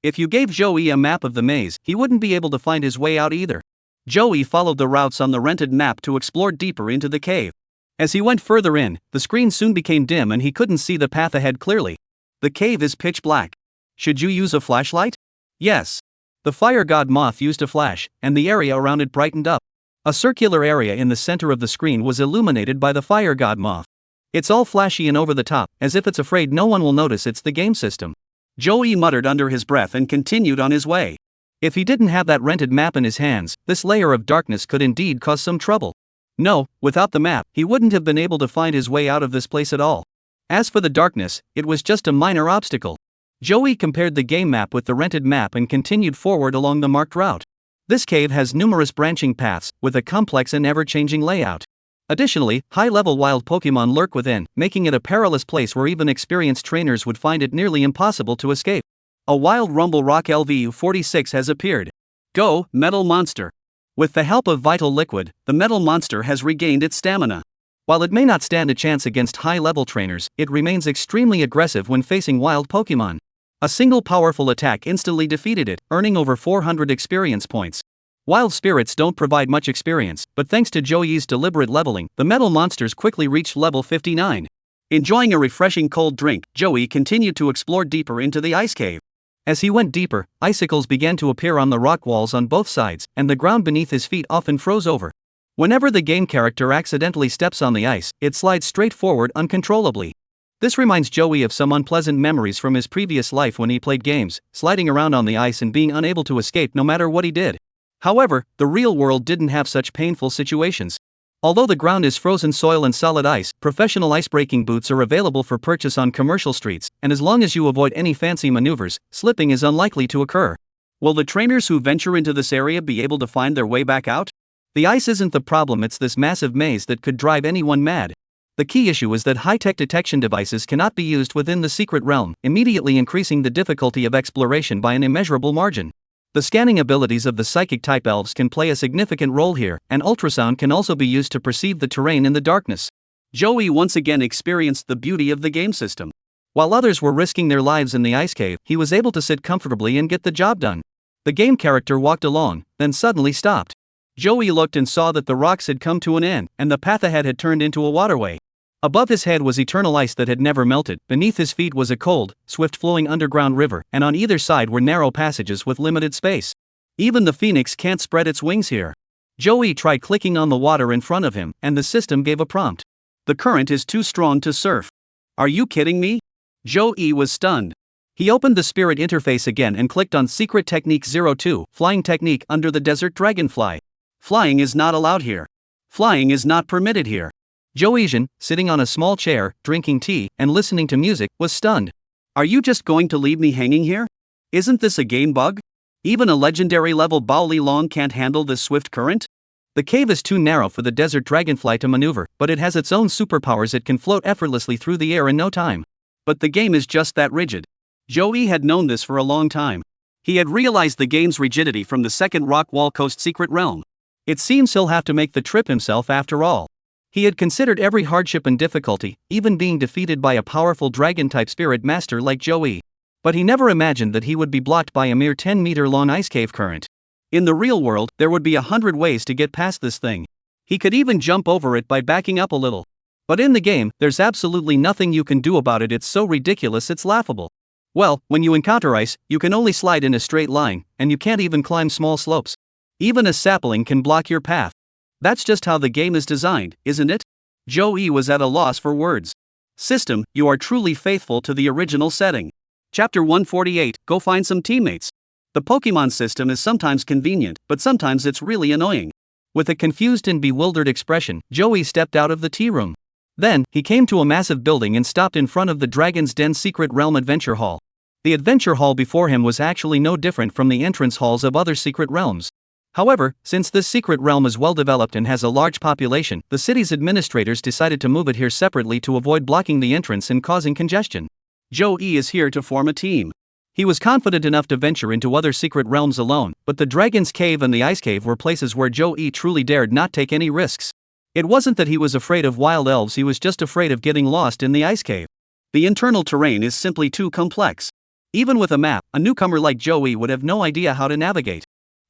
If you gave Joey a map of the maze, he wouldn't be able to find his way out either. Joey followed the routes on the rented map to explore deeper into the cave. As he went further in, the screen soon became dim and he couldn't see the path ahead clearly. The cave is pitch black. Should you use a flashlight? Yes. The Fire God Moth used a flash, and the area around it brightened up. A circular area in the center of the screen was illuminated by the Fire God Moth. It's all flashy and over the top, as if it's afraid no one will notice it's the game system. Joey muttered under his breath and continued on his way. If he didn't have that rented map in his hands, this layer of darkness could indeed cause some trouble. No, without the map, he wouldn't have been able to find his way out of this place at all. As for the darkness, it was just a minor obstacle. Joey compared the game map with the rented map and continued forward along the marked route. This cave has numerous branching paths, with a complex and ever-changing layout. Additionally, high-level wild Pokemon lurk within, making it a perilous place where even experienced trainers would find it nearly impossible to escape. A wild Rumble Rock LVU-46 has appeared. Go, Metal Monster! With the help of Vital Liquid, the Metal Monster has regained its stamina. While it may not stand a chance against high-level trainers, it remains extremely aggressive when facing wild Pokemon. A single powerful attack instantly defeated it, earning over 400 experience points. Wild spirits don't provide much experience, but thanks to Joey's deliberate leveling, the metal monsters quickly reached level 59. Enjoying a refreshing cold drink, Joey continued to explore deeper into the ice cave. As he went deeper, icicles began to appear on the rock walls on both sides, and the ground beneath his feet often froze over. Whenever the game character accidentally steps on the ice, it slides straight forward uncontrollably. This reminds Joey of some unpleasant memories from his previous life when he played games, sliding around on the ice and being unable to escape no matter what he did. However, the real world didn't have such painful situations. Although the ground is frozen soil and solid ice, professional ice-breaking boots are available for purchase on commercial streets, and as long as you avoid any fancy maneuvers, slipping is unlikely to occur. Will the trainers who venture into this area be able to find their way back out? The ice isn't the problem, it's this massive maze that could drive anyone mad. The key issue is that high-tech detection devices cannot be used within the secret realm, immediately increasing the difficulty of exploration by an immeasurable margin. The scanning abilities of the psychic-type elves can play a significant role here, and ultrasound can also be used to perceive the terrain in the darkness. Joey once again experienced the beauty of the game system. While others were risking their lives in the ice cave, he was able to sit comfortably and get the job done. The game character walked along, then suddenly stopped. Joey looked and saw that the rocks had come to an end, and the path ahead had turned into a waterway. Above his head was eternal ice that had never melted, beneath his feet was a cold, swift-flowing underground river, and on either side were narrow passages with limited space. Even the phoenix can't spread its wings here. Joey tried clicking on the water in front of him, and the system gave a prompt. The current is too strong to surf. Are you kidding me? Joey was stunned. He opened the spirit interface again and clicked on Secret Technique 02, Flying Technique under the Desert Dragonfly. Flying is not allowed here. Flying is not permitted here. Joeysian, sitting on a small chair, drinking tea, and listening to music, was stunned. Are you just going to leave me hanging here? Isn't this a game bug? Even a legendary level Baoli Long can't handle this swift current? The cave is too narrow for the desert dragonfly to maneuver, but it has its own superpowers. It can float effortlessly through the air in no time. But the game is just that rigid. Joey had known this for a long time. He had realized the game's rigidity from the second Rock Wall Coast secret realm. It seems he'll have to make the trip himself after all. He had considered every hardship and difficulty, even being defeated by a powerful dragon-type spirit master like Joey. But he never imagined that he would be blocked by a mere 10-meter-long ice cave current. In the real world, there would be 100 ways to get past this thing. He could even jump over it by backing up a little. But in the game, there's absolutely nothing you can do about it. It's so ridiculous it's laughable. Well, when you encounter ice, you can only slide in a straight line, and you can't even climb small slopes. Even a sapling can block your path. That's just how the game is designed, isn't it? Joey was at a loss for words. System, you are truly faithful to the original setting. Chapter 148, Go find some teammates. The Pokemon system is sometimes convenient, but sometimes it's really annoying. With a confused and bewildered expression, Joey stepped out of the tea room. Then, he came to a massive building and stopped in front of the Dragon's Den Secret Realm Adventure Hall. The Adventure Hall before him was actually no different from the entrance halls of other secret realms. However, since this secret realm is well developed and has a large population, the city's administrators decided to move it here separately to avoid blocking the entrance and causing congestion. Joey is here to form a team. He was confident enough to venture into other secret realms alone, but the Dragon's Cave and the Ice Cave were places where Joey truly dared not take any risks. It wasn't that he was afraid of wild elves, he was just afraid of getting lost in the Ice Cave. The internal terrain is simply too complex. Even with a map, a newcomer like Joey would have no idea how to navigate.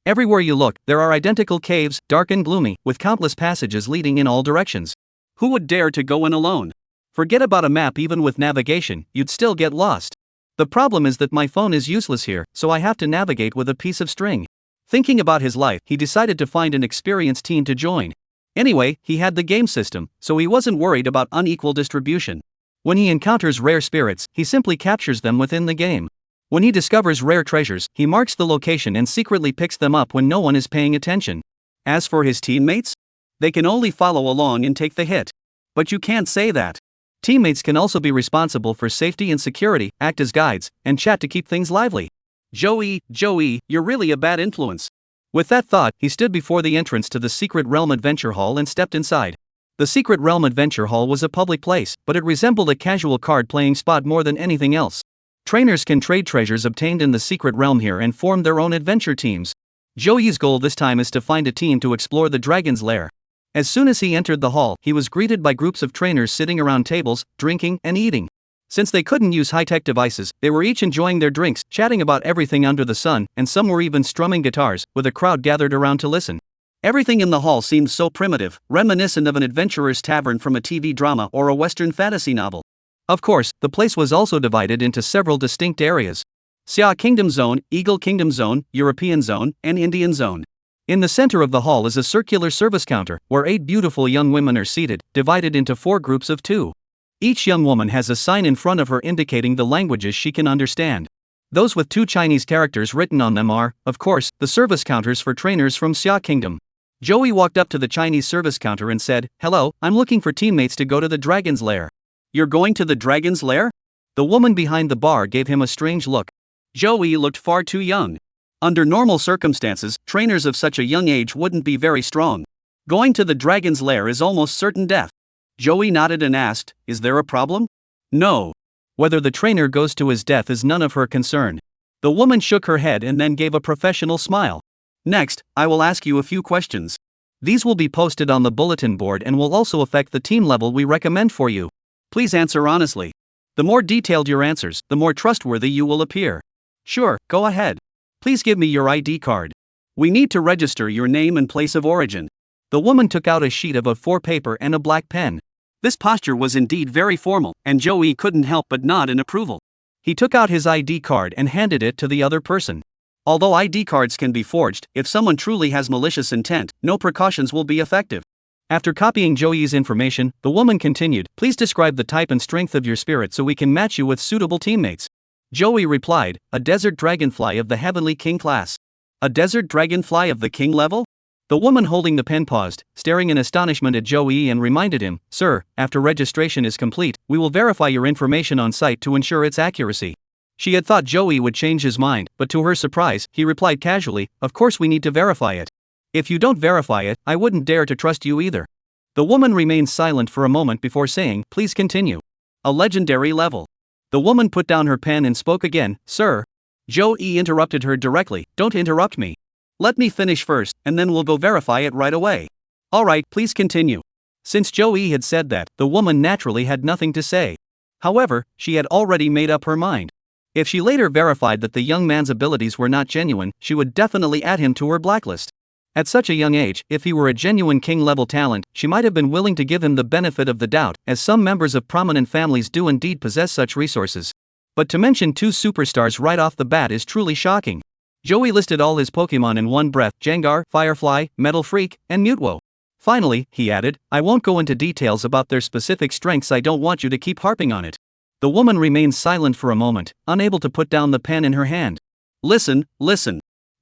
Everywhere you look, there are identical caves, dark and gloomy, with countless passages leading in all directions. Who would dare to go in alone? Forget about a map. Even with navigation, you'd still get lost. The problem is that my phone is useless here, so I have to navigate with a piece of string. Thinking about his life, he decided to find an experienced team to join. Anyway, he had the game system, so he wasn't worried about unequal distribution. When he encounters rare spirits, he simply captures them within the game. When he discovers rare treasures, he marks the location and secretly picks them up when no one is paying attention. As for his teammates, they can only follow along and take the hit. But you can't say that. Teammates can also be responsible for safety and security, act as guides, and chat to keep things lively. Joey, you're really a bad influence. With that thought, he stood before the entrance to the Secret Realm Adventure Hall and stepped inside. The Secret Realm Adventure Hall was a public place, but it resembled a casual card-playing spot more than anything else. Trainers can trade treasures obtained in the Secret Realm here and form their own adventure teams. Joey's goal this time is to find a team to explore the dragon's lair. As soon as he entered the hall, he was greeted by groups of trainers sitting around tables, drinking and eating. Since they couldn't use high-tech devices, they were each enjoying their drinks, chatting about everything under the sun, and some were even strumming guitars, with a crowd gathered around to listen. Everything in the hall seemed so primitive, reminiscent of an adventurer's tavern from a TV drama or a Western fantasy novel. Of course, the place was also divided into several distinct areas. Xia Kingdom Zone, Eagle Kingdom Zone, European Zone, and Indian Zone. In the center of the hall is a circular service counter, where 8 beautiful young women are seated, divided into 4 groups of 2. Each young woman has a sign in front of her indicating the languages she can understand. Those with 2 Chinese characters written on them are, of course, the service counters for trainers from Xia Kingdom. Joey walked up to the Chinese service counter and said, "Hello, I'm looking for teammates to go to the dragon's lair." "You're going to the dragon's lair?" The woman behind the bar gave him a strange look. Joey looked far too young. Under normal circumstances, trainers of such a young age wouldn't be very strong. Going to the dragon's lair is almost certain death. Joey nodded and asked, "Is there a problem?" "No. Whether the trainer goes to his death is none of her concern." The woman shook her head and then gave a professional smile. "Next, I will ask you a few questions. These will be posted on the bulletin board and will also affect the team level we recommend for you. Please answer honestly. The more detailed your answers, the more trustworthy you will appear." "Sure, go ahead. Please give me your ID card." "We need to register your name and place of origin." The woman took out a sheet of A4 paper and a black pen. This posture was indeed very formal, and Joey couldn't help but nod in approval. He took out his ID card and handed it to the other person. Although ID cards can be forged, if someone truly has malicious intent, no precautions will be effective. After copying Joey's information, the woman continued, "Please describe the type and strength of your spirit so we can match you with suitable teammates." Joey replied, "A desert dragonfly of the Heavenly King class." "A desert dragonfly of the king level?" The woman holding the pen paused, staring in astonishment at Joey and reminded him, "Sir, after registration is complete, we will verify your information on site to ensure its accuracy." She had thought Joey would change his mind, but to her surprise, he replied casually, "Of course we need to verify it. If you don't verify it, I wouldn't dare to trust you either." The woman remained silent for a moment before saying, "Please continue." "A legendary level." The woman put down her pen and spoke again, "Sir." Joey interrupted her directly, "Don't interrupt me. Let me finish first, and then we'll go verify it right away." "All right, please continue." Since Joey had said that, the woman naturally had nothing to say. However, she had already made up her mind. If she later verified that the young man's abilities were not genuine, she would definitely add him to her blacklist. At such a young age, if he were a genuine king-level talent, she might have been willing to give him the benefit of the doubt, as some members of prominent families do indeed possess such resources. But to mention 2 superstars right off the bat is truly shocking. Joey listed all his Pokemon in one breath: Gengar, Firefly, Metal Freak, and Mutwo. Finally, he added, "I won't go into details about their specific strengths, I don't want you to keep harping on it." The woman remained silent for a moment, unable to put down the pen in her hand. Listen.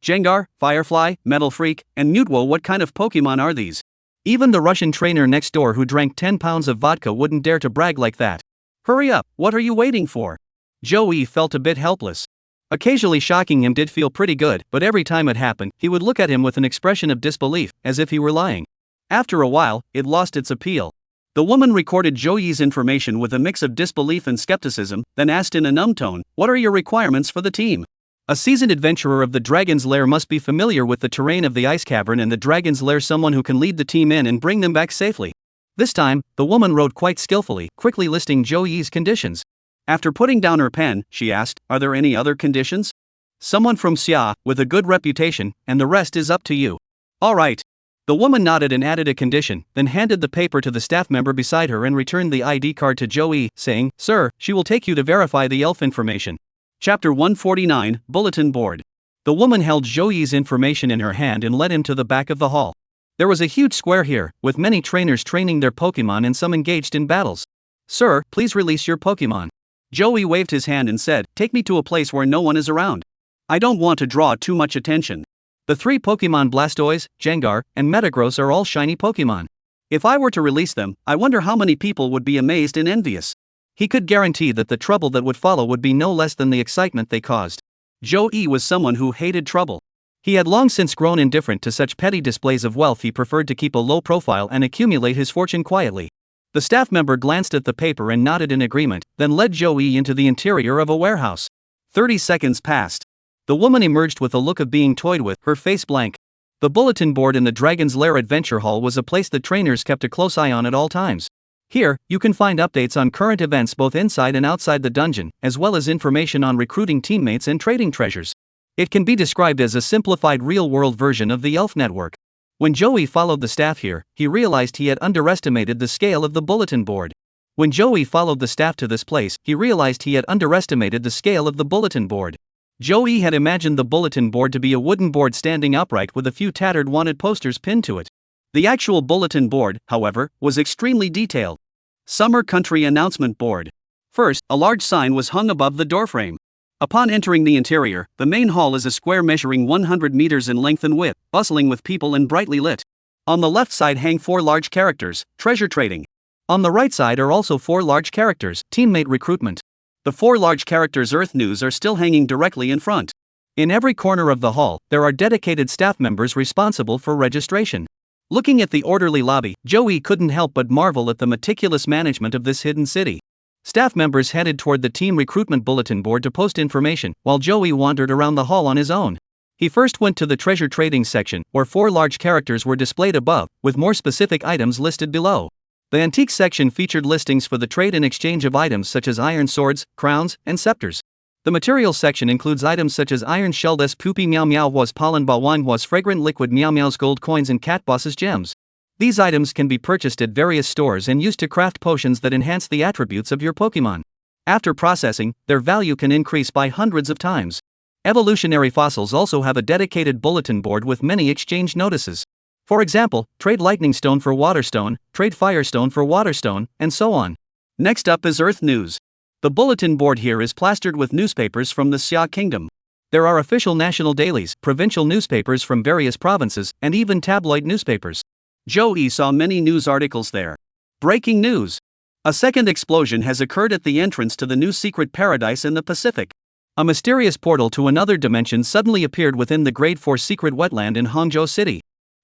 Gengar, Firefly, Metal Freak, and Mutwo, what kind of Pokemon are these?" Even the Russian trainer next door who drank 10 pounds of vodka wouldn't dare to brag like that. "Hurry up, what are you waiting for?" Joey felt a bit helpless. Occasionally shocking him did feel pretty good, but every time it happened, he would look at him with an expression of disbelief, as if he were lying. After a while, it lost its appeal. The woman recorded Joey's information with a mix of disbelief and skepticism, then asked in a numb tone, "What are your requirements for the team?" A seasoned adventurer of the Dragon's Lair must be familiar with the terrain of the Ice Cavern and the Dragon's Lair, someone who can lead the team in and bring them back safely. This time, the woman wrote quite skillfully, quickly listing Joey's conditions. After putting down her pen, she asked, "Are there any other conditions?" "Someone from Xia, with a good reputation, and the rest is up to you." "All right." The woman nodded and added a condition, then handed the paper to the staff member beside her and returned the ID card to Joey, saying, "Sir, she will take you to verify the elf information." Chapter 149, Bulletin Board. The woman held Joey's information in her hand and led him to the back of the hall. There was a huge square here, with many trainers training their Pokemon and some engaged in battles. "Sir, please release your Pokemon." Joey waved his hand and said, "Take me to a place where no one is around. I don't want to draw too much attention." The 3 Pokemon Blastoise, Gengar, and Metagross are all shiny Pokemon. If I were to release them, I wonder how many people would be amazed and envious. He could guarantee that the trouble that would follow would be no less than the excitement they caused. Joey was someone who hated trouble. He had long since grown indifferent to such petty displays of wealth. He preferred to keep a low profile and accumulate his fortune quietly. The staff member glanced at the paper and nodded in agreement, then led Joey into the interior of a warehouse. 30 seconds passed. The woman emerged with a look of being toyed with, her face blank. The bulletin board in the Dragon's Lair Adventure Hall was a place the trainers kept a close eye on at all times. Here, you can find updates on current events both inside and outside the dungeon, as well as information on recruiting teammates and trading treasures. It can be described as a simplified real-world version of the Elf Network. When Joey followed the staff here, he realized he had underestimated the scale of the bulletin board. When Joey followed the staff to this place, he realized he had underestimated the scale of the bulletin board. Joey had imagined the bulletin board to be a wooden board standing upright with a few tattered wanted posters pinned to it. The actual bulletin board, however, was extremely detailed. Summer Country Announcement Board. First, a large sign was hung above the doorframe. Upon entering the interior, the main hall is a square measuring 100 meters in length and width, bustling with people and brightly lit. On the left side hang 4 large characters, treasure trading. On the right side are also 4 large characters, teammate recruitment. The 4 large characters Earth News are still hanging directly in front. In every corner of the hall, there are dedicated staff members responsible for registration. Looking at the orderly lobby, Joey couldn't help but marvel at the meticulous management of this hidden city. Staff members headed toward the team recruitment bulletin board to post information, while Joey wandered around the hall on his own. He first went to the treasure trading section, where 4 large characters were displayed above, with more specific items listed below. The antique section featured listings for the trade and exchange of items such as iron swords, crowns, and scepters. The materials section includes items such as iron shell des poupées meow meow was pollen ba wine was fragrant liquid meow meow's gold coins and cat boss's gems. These items can be purchased at various stores and used to craft potions that enhance the attributes of your Pokemon. After processing, their value can increase by hundreds of times. Evolutionary fossils also have a dedicated bulletin board with many exchange notices. For example, trade lightning stone for waterstone, trade firestone for waterstone, and so on. Next up is Earth News. The bulletin board here is plastered with newspapers from the Xia Kingdom. There are official national dailies, provincial newspapers from various provinces, and even tabloid newspapers. Joey saw many news articles there. Breaking news! A second explosion has occurred at the entrance to the new secret paradise in the Pacific. A mysterious portal to another dimension suddenly appeared within the Grade 4 secret wetland in Hangzhou City.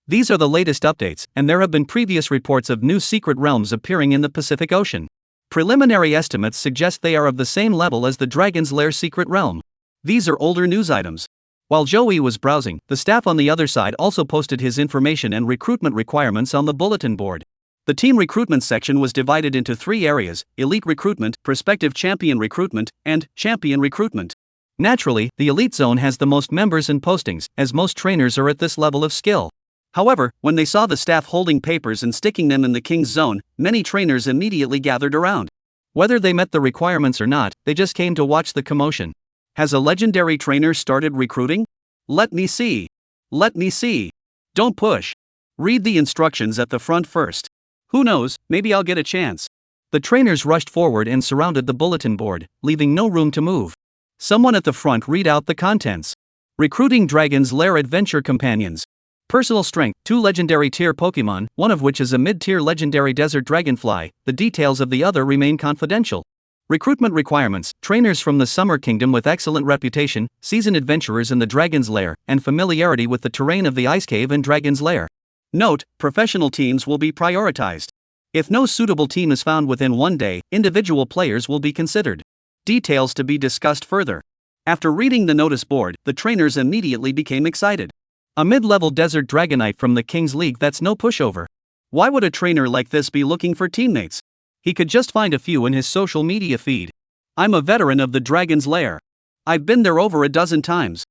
These are the latest updates, and there have been previous reports of new secret realms appearing in the Pacific Ocean. Preliminary estimates suggest they are of the same level as the Dragon's Lair secret realm. These are older news items. While Joey was browsing, the staff on the other side also posted his information and recruitment requirements on the bulletin board. The team recruitment section was divided into 3 areas: elite recruitment, prospective champion recruitment, and champion recruitment. Naturally, the elite zone has the most members and postings, as most trainers are at this level of skill. However, when they saw the staff holding papers and sticking them in the king's zone, many trainers immediately gathered around. Whether they met the requirements or not, they just came to watch the commotion. Has a legendary trainer started recruiting? Let me see. Let me see. Don't push. Read the instructions at the front first. Who knows, maybe I'll get a chance. The trainers rushed forward and surrounded the bulletin board, leaving no room to move. Someone at the front read out the contents. Recruiting Dragon's Lair Adventure Companions. Personal strength, 2 legendary tier Pokemon, one of which is a mid-tier legendary desert dragonfly, the details of the other remain confidential. Recruitment requirements, trainers from the Summer Kingdom with excellent reputation, seasoned adventurers in the Dragon's Lair, and familiarity with the terrain of the Ice Cave and Dragon's Lair. Note, professional teams will be prioritized. If no suitable team is found within 1 day, individual players will be considered. Details to be discussed further. After reading the notice board, the trainers immediately became excited. A mid-level desert dragonite from the King's League, that's no pushover. Why would a trainer like this be looking for teammates? He could just find a few in his social media feed. I'm a veteran of the Dragon's Lair. I've been there over a dozen times.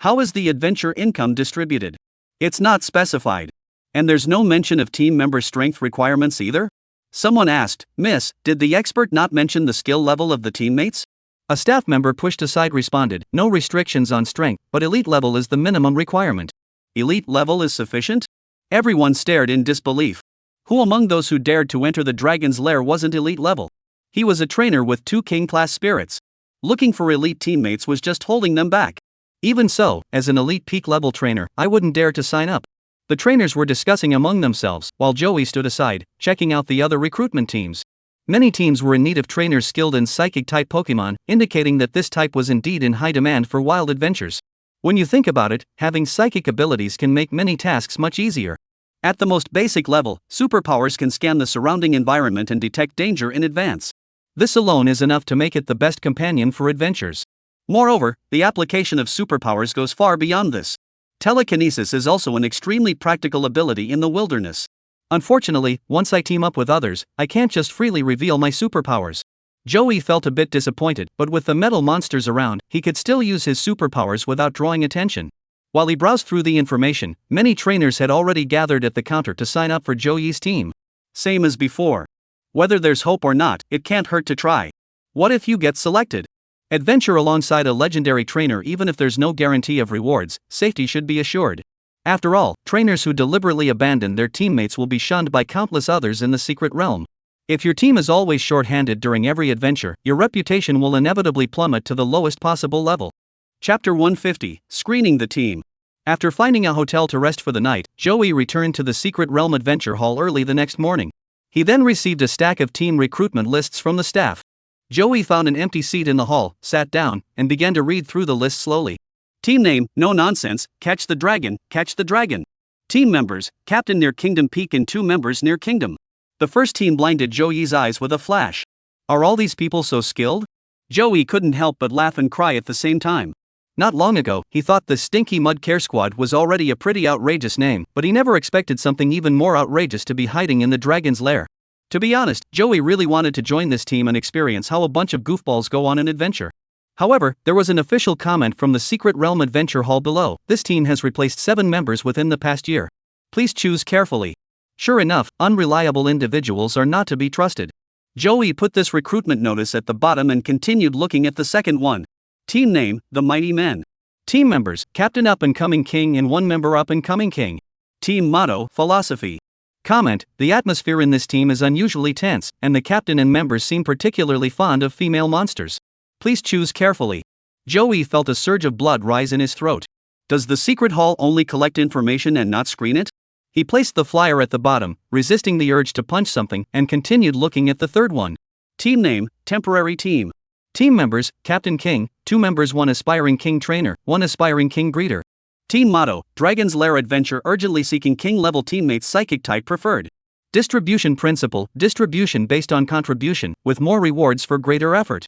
How is the adventure income distributed? It's not specified. And there's no mention of team member strength requirements either? Someone asked, "Miss, did the expert not mention the skill level of the teammates?" A staff member pushed aside responded, "No restrictions on strength, but elite level is the minimum requirement." Elite level is sufficient? Everyone stared in disbelief. Who among those who dared to enter the Dragon's Lair wasn't elite level? He was a trainer with 2 king-class spirits. Looking for elite teammates was just holding them back. Even so, as an elite peak-level trainer, I wouldn't dare to sign up. The trainers were discussing among themselves, while Joey stood aside, checking out the other recruitment teams. Many teams were in need of trainers skilled in psychic-type Pokemon, indicating that this type was indeed in high demand for wild adventures. When you think about it, having psychic abilities can make many tasks much easier. At the most basic level, superpowers can scan the surrounding environment and detect danger in advance. This alone is enough to make it the best companion for adventures. Moreover, the application of superpowers goes far beyond this. Telekinesis is also an extremely practical ability in the wilderness. Unfortunately, once I team up with others, I can't just freely reveal my superpowers. Joey felt a bit disappointed, but with the metal monsters around, he could still use his superpowers without drawing attention. While he browsed through the information, many trainers had already gathered at the counter to sign up for Joey's team. Same as before. Whether there's hope or not, it can't hurt to try. What if you get selected? Adventure alongside a legendary trainer. Even if there's no guarantee of rewards, safety should be assured. After all, trainers who deliberately abandon their teammates will be shunned by countless others in the secret realm. If your team is always short-handed during every adventure, your reputation will inevitably plummet to the lowest possible level. Chapter 150, Screening the Team. After finding a hotel to rest for the night, Joey returned to the Secret Realm Adventure Hall early the next morning. He then received a stack of team recruitment lists from the staff. Joey found an empty seat in the hall, sat down, and began to read through the list slowly. Team name, no nonsense, catch the dragon, catch the dragon. Team members, captain near Kingdom Peak and 2 members near Kingdom. The first team blinded Joey's eyes with a flash. Are all these people so skilled? Joey couldn't help but laugh and cry at the same time. Not long ago, he thought the Stinky Mud Care Squad was already a pretty outrageous name, but he never expected something even more outrageous to be hiding in the dragon's lair. To be honest, Joey really wanted to join this team and experience how a bunch of goofballs go on an adventure. However, there was an official comment from the Secret Realm Adventure Hall below. This team has replaced 7 members within the past year. Please choose carefully. Sure enough, unreliable individuals are not to be trusted. Joey put this recruitment notice at the bottom and continued looking at the second one. Team name, The Mighty Men. Team members, Captain Up-and-Coming King and 1 member Up-and-Coming King. Team motto, Philosophy. Comment, the atmosphere in this team is unusually tense, and the captain and members seem particularly fond of female monsters. Please choose carefully. Joey felt a surge of blood rise in his throat. Does the secret hall only collect information and not screen it? He placed the flyer at the bottom, resisting the urge to punch something, and continued looking at the third one. Team name, Temporary Team. Team members, Captain King, 2 members, 1 aspiring King Trainer, 1 aspiring King Greeter. Team motto, Dragon's Lair Adventure, urgently seeking King-level teammates, psychic type preferred. Distribution principle, distribution based on contribution, with more rewards for greater effort.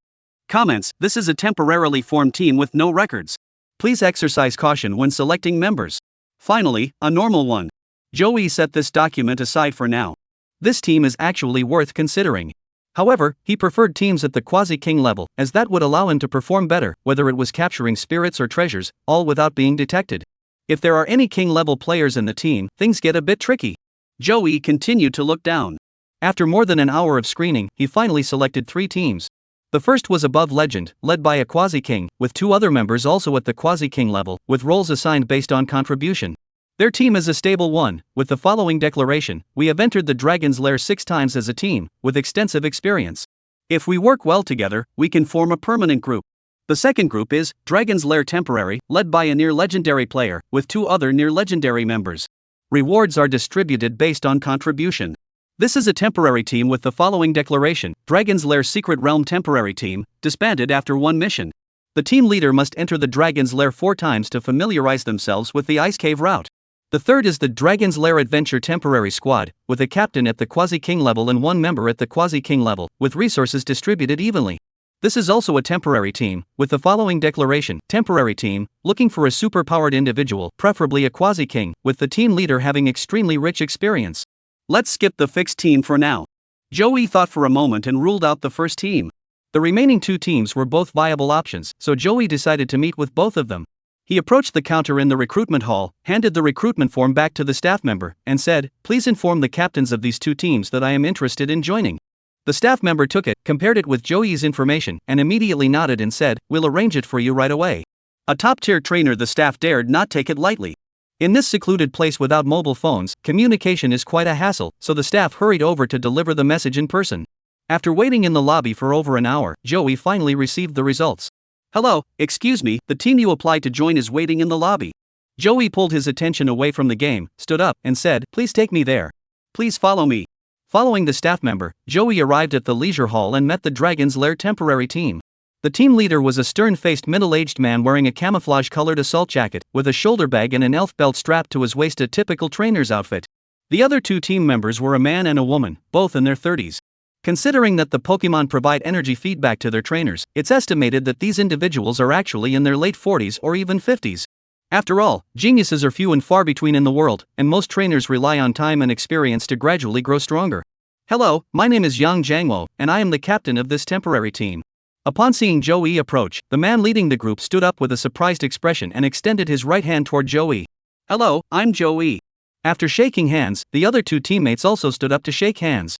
Comments, this is a temporarily formed team with no records. Please exercise caution when selecting members. Finally, a normal one. Joey set this document aside for now. This team is actually worth considering. However, he preferred teams at the Quasi-King level, as that would allow him to perform better, whether it was capturing spirits or treasures, all without being detected. If there are any King-level players in the team, things get a bit tricky. Joey continued to look down. After more than an hour of screening, he finally selected 3 teams. The first was Above Legend, led by a Quasi-King, with 2 other members also at the Quasi-King level, with roles assigned based on contribution. Their team is a stable one, with the following declaration: we have entered the Dragon's Lair 6 times as a team, with extensive experience. If we work well together, we can form a permanent group. The second group is Dragon's Lair Temporary, led by a near-legendary player, with 2 other near-legendary members. Rewards are distributed based on contribution. This is a temporary team with the following declaration: Dragon's Lair Secret Realm Temporary Team, disbanded after 1 mission. The team leader must enter the Dragon's Lair 4 times to familiarize themselves with the Ice Cave route. The third is the Dragon's Lair Adventure Temporary Squad, with a captain at the Quasi-King level and 1 member at the Quasi-King level, with resources distributed evenly. This is also a temporary team, with the following declaration: Temporary team, looking for a super-powered individual, preferably a Quasi-King, with the team leader having extremely rich experience. Let's skip the fixed team for now. Joey thought for a moment and ruled out the first team. The remaining 2 teams were both viable options, so Joey decided to meet with both of them. He approached the counter in the recruitment hall, handed the recruitment form back to the staff member, and said, "Please inform the captains of these 2 teams that I am interested in joining." The staff member took it, compared it with Joey's information, and immediately nodded and said, "We'll arrange it for you right away." A top-tier trainer, the staff dared not take it lightly. In this secluded place without mobile phones, communication is quite a hassle, so the staff hurried over to deliver the message in person. After waiting in the lobby for over an hour, Joey finally received the results. "Hello, excuse me, the team you applied to join is waiting in the lobby." Joey pulled his attention away from the game, stood up, and said, "Please take me there. Please follow me." Following the staff member, Joey arrived at the leisure hall and met the Dragon's Lair temporary team. The team leader was a stern-faced middle-aged man wearing a camouflage-colored assault jacket, with a shoulder bag and an elf belt strapped to his waist, a typical trainer's outfit. The other two team members were a man and a woman, both in their 30s. Considering that the Pokemon provide energy feedback to their trainers, it's estimated that these individuals are actually in their late 40s or even 50s. After all, geniuses are few and far between in the world, and most trainers rely on time and experience to gradually grow stronger. "Hello, my name is Yang Jangwo, and I am the captain of this temporary team." Upon seeing Joey approach, the man leading the group stood up with a surprised expression and extended his right hand toward Joey. "Hello, I'm Joey." After shaking hands, the other two teammates also stood up to shake hands.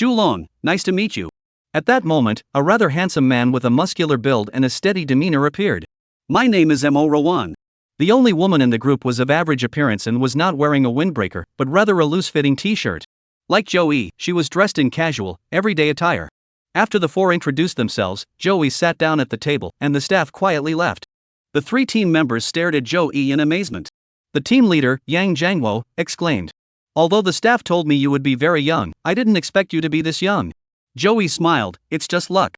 "Long, nice to meet you." At that moment, a rather handsome man with a muscular build and a steady demeanor appeared. "My name is Mo Rowan." The only woman in the group was of average appearance and was not wearing a windbreaker, but rather a loose-fitting t-shirt. Like Joey, she was dressed in casual, everyday attire. After the four introduced themselves, Joey sat down at the table, and the staff quietly left. The three team members stared at Joey in amazement. The team leader, Yang Jangwo, exclaimed, "Although the staff told me you would be very young, I didn't expect you to be this young." Joey smiled, "It's just luck."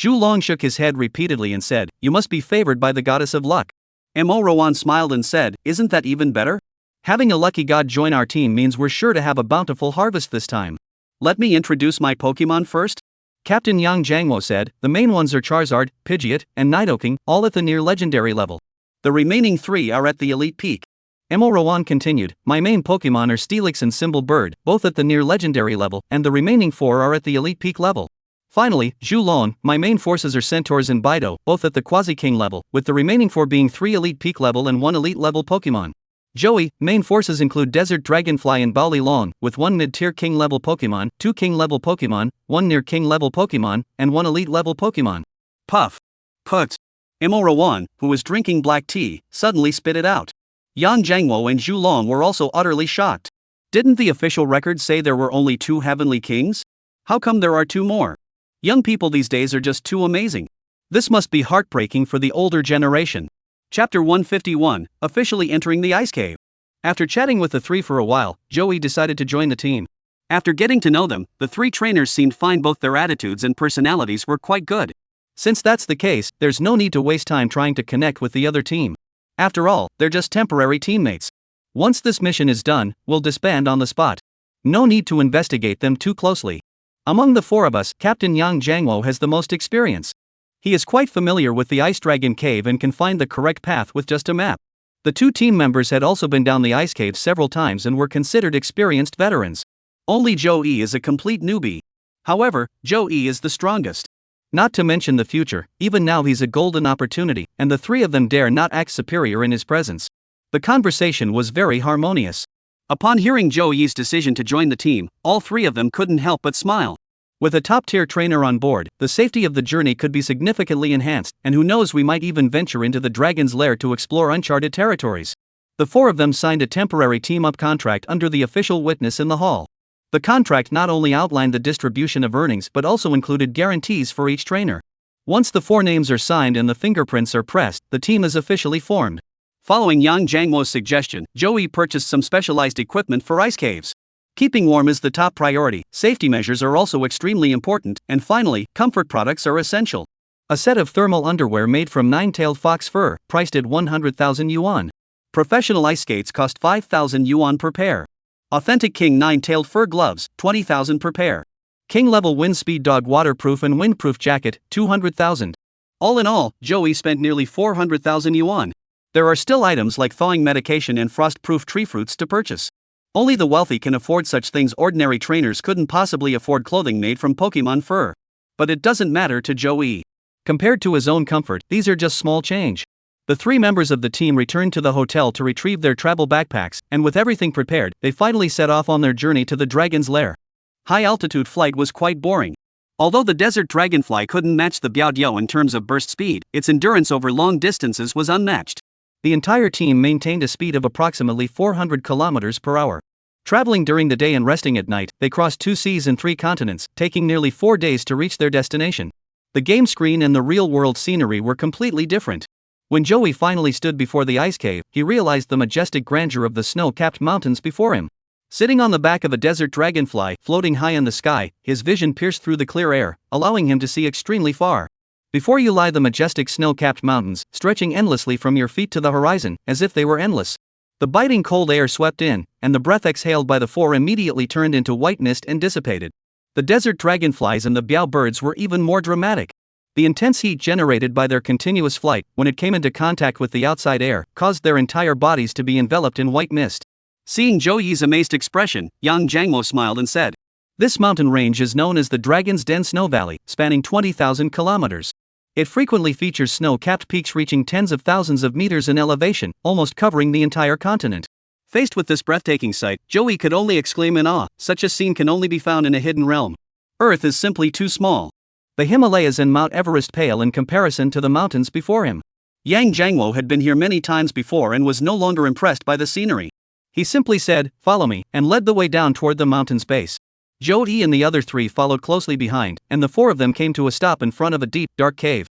Long shook his head repeatedly and said, "You must be favored by the goddess of luck." Mo Rowan smiled and said, "Isn't that even better? Having a lucky god join our team means we're sure to have a bountiful harvest this time. Let me introduce my Pokemon first." Captain Yang Jangwo said, "The main ones are Charizard, Pidgeot, and Nidoking, all at the near legendary level. The remaining three are at the elite peak." Mo Rowan continued, "My main Pokemon are Steelix and Symbol Bird, both at the near legendary level, and the remaining four are at the elite peak level. Finally, Long, my main forces are Centaurs and Bido, both at the Quasi-King level, with the remaining four being 3 elite peak level and 1 elite level Pokemon. Joey, main forces include Desert Dragonfly and Long, with 1 mid-tier King level Pokemon, 2 King level Pokemon, 1 near King level Pokemon, and 1 elite level Pokemon." Puff. Put. Mo Rowan, who was drinking black tea, suddenly spit it out. Yang Jangwo and Long were also utterly shocked. Didn't the official record say there were only 2 Heavenly Kings? How come there are 2 more? Young people these days are just too amazing. This must be heartbreaking for the older generation. Chapter 151, officially entering the ice cave. After chatting with the three for a while, Joey decided to join the team. After getting to know them, the three trainers seemed fine. Both their attitudes and personalities were quite good. Since that's the case, there's no need to waste time trying to connect with the other team. After all, they're just temporary teammates. Once this mission is done, we'll disband on the spot. No need to investigate them too closely. Among the 4 of us, Captain Yang Jangwo has the most experience. He is quite familiar with the Ice Dragon Cave and can find the correct path with just a map. The 2 team members had also been down the ice cave several times and were considered experienced veterans. Only Joey is a complete newbie. However, Joey is the strongest. Not to mention the future, even now he's a golden opportunity, and the 3 of them dare not act superior in his presence. The conversation was very harmonious. Upon hearing Joey's decision to join the team, all 3 of them couldn't help but smile. With a top-tier trainer on board, the safety of the journey could be significantly enhanced, and who knows, we might even venture into the Dragon's Lair to explore uncharted territories. The 4 of them signed a temporary team-up contract under the official witness in the hall. The contract not only outlined the distribution of earnings but also included guarantees for each trainer. Once the 4 names are signed and the fingerprints are pressed, the team is officially formed. Following Yang Jangwo's suggestion, Joey purchased some specialized equipment for ice caves. Keeping warm is the top priority, safety measures are also extremely important, and finally, comfort products are essential. A set of thermal underwear made from 9-tailed fox fur, priced at 100,000 yuan. Professional ice skates cost 5,000 yuan per pair. Authentic King 9-tailed fur gloves, 20,000 per pair. King level wind speed dog waterproof and windproof jacket, 200,000. All in all, Joey spent nearly 400,000 yuan. There are still items like thawing medication and frost-proof tree fruits to purchase. Only the wealthy can afford such things. Ordinary trainers couldn't possibly afford clothing made from Pokemon fur. But it doesn't matter to Joey. Compared to his own comfort, these are just small change. The 3 members of the team returned to the hotel to retrieve their travel backpacks, and with everything prepared, they finally set off on their journey to the Dragon's Lair. High-altitude flight was quite boring. Although the Desert Dragonfly couldn't match the Biao in terms of burst speed, its endurance over long distances was unmatched. The entire team maintained a speed of approximately 400 km per hour. Traveling during the day and resting at night, they crossed 2 seas and 3 continents, taking nearly 4 days to reach their destination. The game screen and the real-world scenery were completely different. When Joey finally stood before the ice cave, he realized the majestic grandeur of the snow-capped mountains before him. Sitting on the back of a desert dragonfly, floating high in the sky, his vision pierced through the clear air, allowing him to see extremely far. Before you lie the majestic snow-capped mountains, stretching endlessly from your feet to the horizon, as if they were endless. The biting cold air swept in, and the breath exhaled by the four immediately turned into white mist and dissipated. The desert dragonflies and the biao birds were even more dramatic. The intense heat generated by their continuous flight, when it came into contact with the outside air, caused their entire bodies to be enveloped in white mist. Seeing Zhou Yi's amazed expression, Yang Jiangmo smiled and said, "This mountain range is known as the Dragon's Den Snow Valley, spanning 20,000 kilometers. It frequently features snow-capped peaks reaching tens of thousands of meters in elevation, almost covering the entire continent." Faced with this breathtaking sight, Zhou Yi could only exclaim in awe. Such a scene can only be found in a hidden realm. Earth is simply too small. The Himalayas and Mount Everest pale in comparison to the mountains before him. Yang Jiangmo had been here many times before and was no longer impressed by the scenery. He simply said, "Follow me," and led the way down toward the mountain's base. Zhou Yi and the other three followed closely behind, and the four of them came to a stop in front of a deep, dark cave.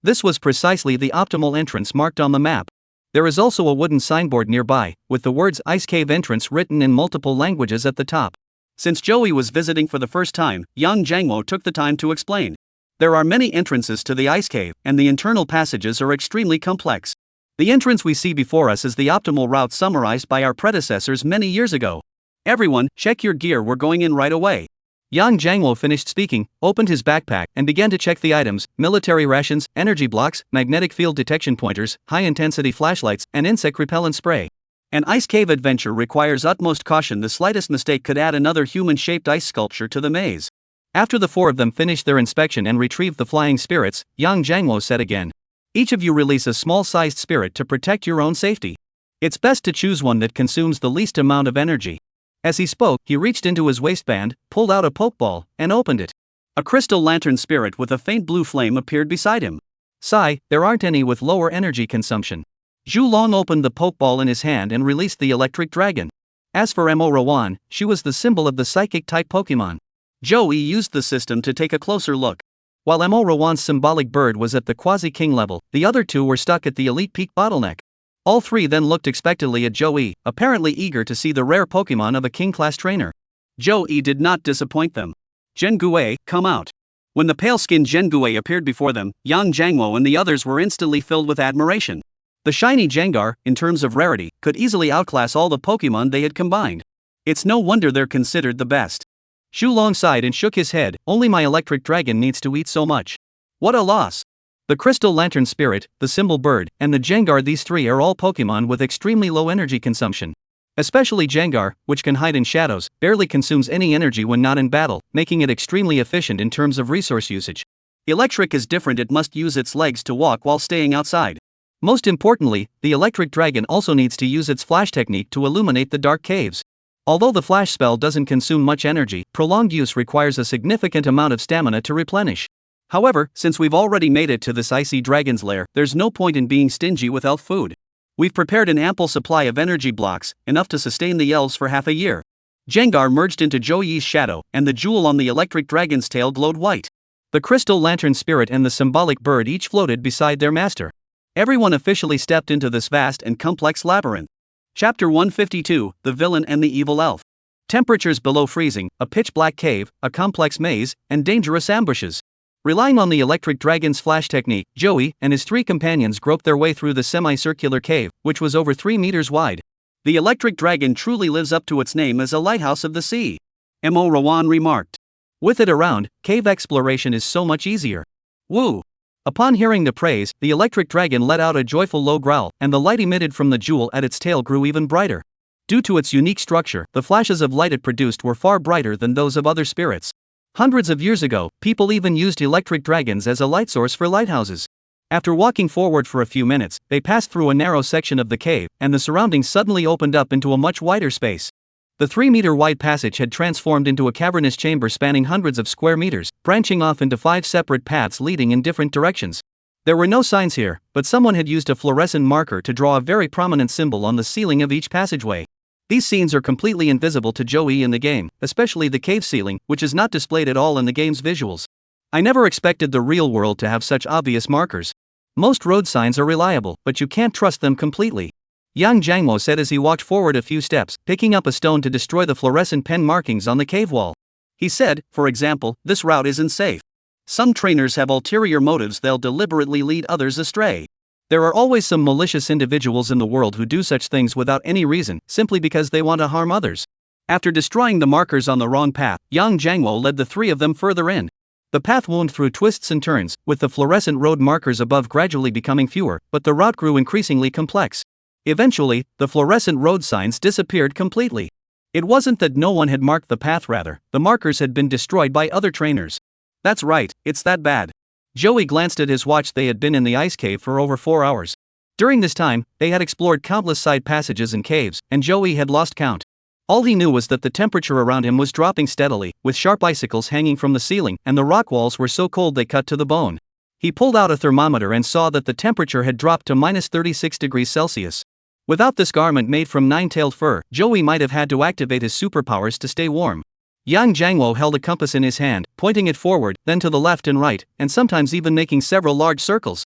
This was precisely the optimal entrance marked on the map. There is also a wooden signboard nearby, with the words "Ice Cave Entrance" written in multiple languages at the top. Since Zhou Yi was visiting for the first time, Yang Jiangmo took the time to explain. There are many entrances to the ice cave, and the internal passages are extremely complex. The entrance we see before us is the optimal route summarized by our predecessors many years ago. Everyone, check your gear, we're going in right away. Yang Jiangmo finished speaking, opened his backpack, and began to check the items: military rations, energy blocks, magnetic field detection pointers, high-intensity flashlights, and insect repellent spray. An ice cave adventure requires utmost caution. The slightest mistake could add another human-shaped ice sculpture to the maze. After the four of them finished their inspection and retrieved the flying spirits, Yang Jiangmo said again, "Each of you release a small-sized spirit to protect your own safety. It's best to choose one that consumes the least amount of energy." As he spoke, he reached into his waistband, pulled out a pokeball, and opened it. A crystal lantern spirit with a faint blue flame appeared beside him. "Sigh, there aren't any with lower energy consumption." Zhu Long opened the pokeball in his hand and released the electric dragon. As for Mo Rawan, she was the symbol of the psychic-type Pokemon. Zhou Yi used the system to take a closer look. While Mo Rawan's symbolic bird was at the quasi-king level, the other two were stuck at the elite peak bottleneck. All three then looked expectantly at Zhou Yi, apparently eager to see the rare Pokemon of a king-class trainer. Zhou Yi did not disappoint them. "Zhen Gui, come out." When the pale-skinned Zhen Gui appeared before them, Yang Jiangmo and the others were instantly filled with admiration. The shiny Jengar, in terms of rarity, could easily outclass all the Pokemon they had combined. It's no wonder they're considered the best. Zhu Long sighed and shook his head. "Only my electric dragon needs to eat so much. What a loss." The crystal lantern spirit, the symbol bird, and the Jengar, these three are all Pokemon with extremely low energy consumption. Especially Jengar, which can hide in shadows, barely consumes any energy when not in battle, making it extremely efficient in terms of resource usage. Electric is different, it must use its legs to walk while staying outside. Most importantly, the electric dragon also needs to use its flash technique to illuminate the dark caves. Although the flash spell doesn't consume much energy, prolonged use requires a significant amount of stamina to replenish. However, since we've already made it to this icy dragon's lair, there's no point in being stingy without food. We've prepared an ample supply of energy blocks, enough to sustain the elves for half a year. Jengar merged into Zhou Yi's shadow, and the jewel on the electric dragon's tail glowed white. The crystal lantern spirit and the symbolic bird each floated beside their master. Everyone officially stepped into this vast and complex labyrinth. Chapter 152, The Villain and the Evil Elf. Temperatures below freezing, a pitch-black cave, a complex maze, and dangerous ambushes. Relying on the electric dragon's flash technique, Joey and his three companions groped their way through the semicircular cave, which was over 3 meters wide. The electric dragon truly lives up to its name as a lighthouse of the sea, Mo Rawan remarked. With it around, cave exploration is so much easier. Woo! Upon hearing the praise, the electric dragon let out a joyful low growl, and the light emitted from the jewel at its tail grew even brighter. Due to its unique structure, the flashes of light it produced were far brighter than those of other spirits. Hundreds of years ago, people even used electric dragons as a light source for lighthouses. After walking forward for a few minutes, they passed through a narrow section of the cave, and the surroundings suddenly opened up into a much wider space. The 3-meter-wide passage had transformed into a cavernous chamber spanning hundreds of square meters, branching off into 5 separate paths leading in different directions. There were no signs here, but someone had used a fluorescent marker to draw a very prominent symbol on the ceiling of each passageway. These scenes are completely invisible to Joey in the game, especially the cave ceiling, which is not displayed at all in the game's visuals. I never expected the real world to have such obvious markers. Most road signs are reliable, but you can't trust them completely. Yang Jiangmo said as he walked forward a few steps, picking up a stone to destroy the fluorescent pen markings on the cave wall. He said, for example, this route isn't safe. Some trainers have ulterior motives, they'll deliberately lead others astray. There are always some malicious individuals in the world who do such things without any reason, simply because they want to harm others. After destroying the markers on the wrong path, Yang Jiangwo led the three of them further in. The path wound through twists and turns, with the fluorescent road markers above gradually becoming fewer, but the route grew increasingly complex. Eventually, the fluorescent road signs disappeared completely. It wasn't that no one had marked the path, rather, the markers had been destroyed by other trainers. That's right, it's that bad. Joey glanced at his watch. They had been in the ice cave for over 4 hours. During this time, they had explored countless side passages and caves, and Joey had lost count. All he knew was that the temperature around him was dropping steadily, with sharp icicles hanging from the ceiling, and the rock walls were so cold they cut to the bone. He pulled out a thermometer and saw that the temperature had dropped to -36 degrees Celsius. Without this garment made from nine-tailed fur, Joey might have had to activate his superpowers to stay warm. Yang Jiangwo held a compass in his hand, pointing it forward, then to the left and right, and sometimes even making several large circles.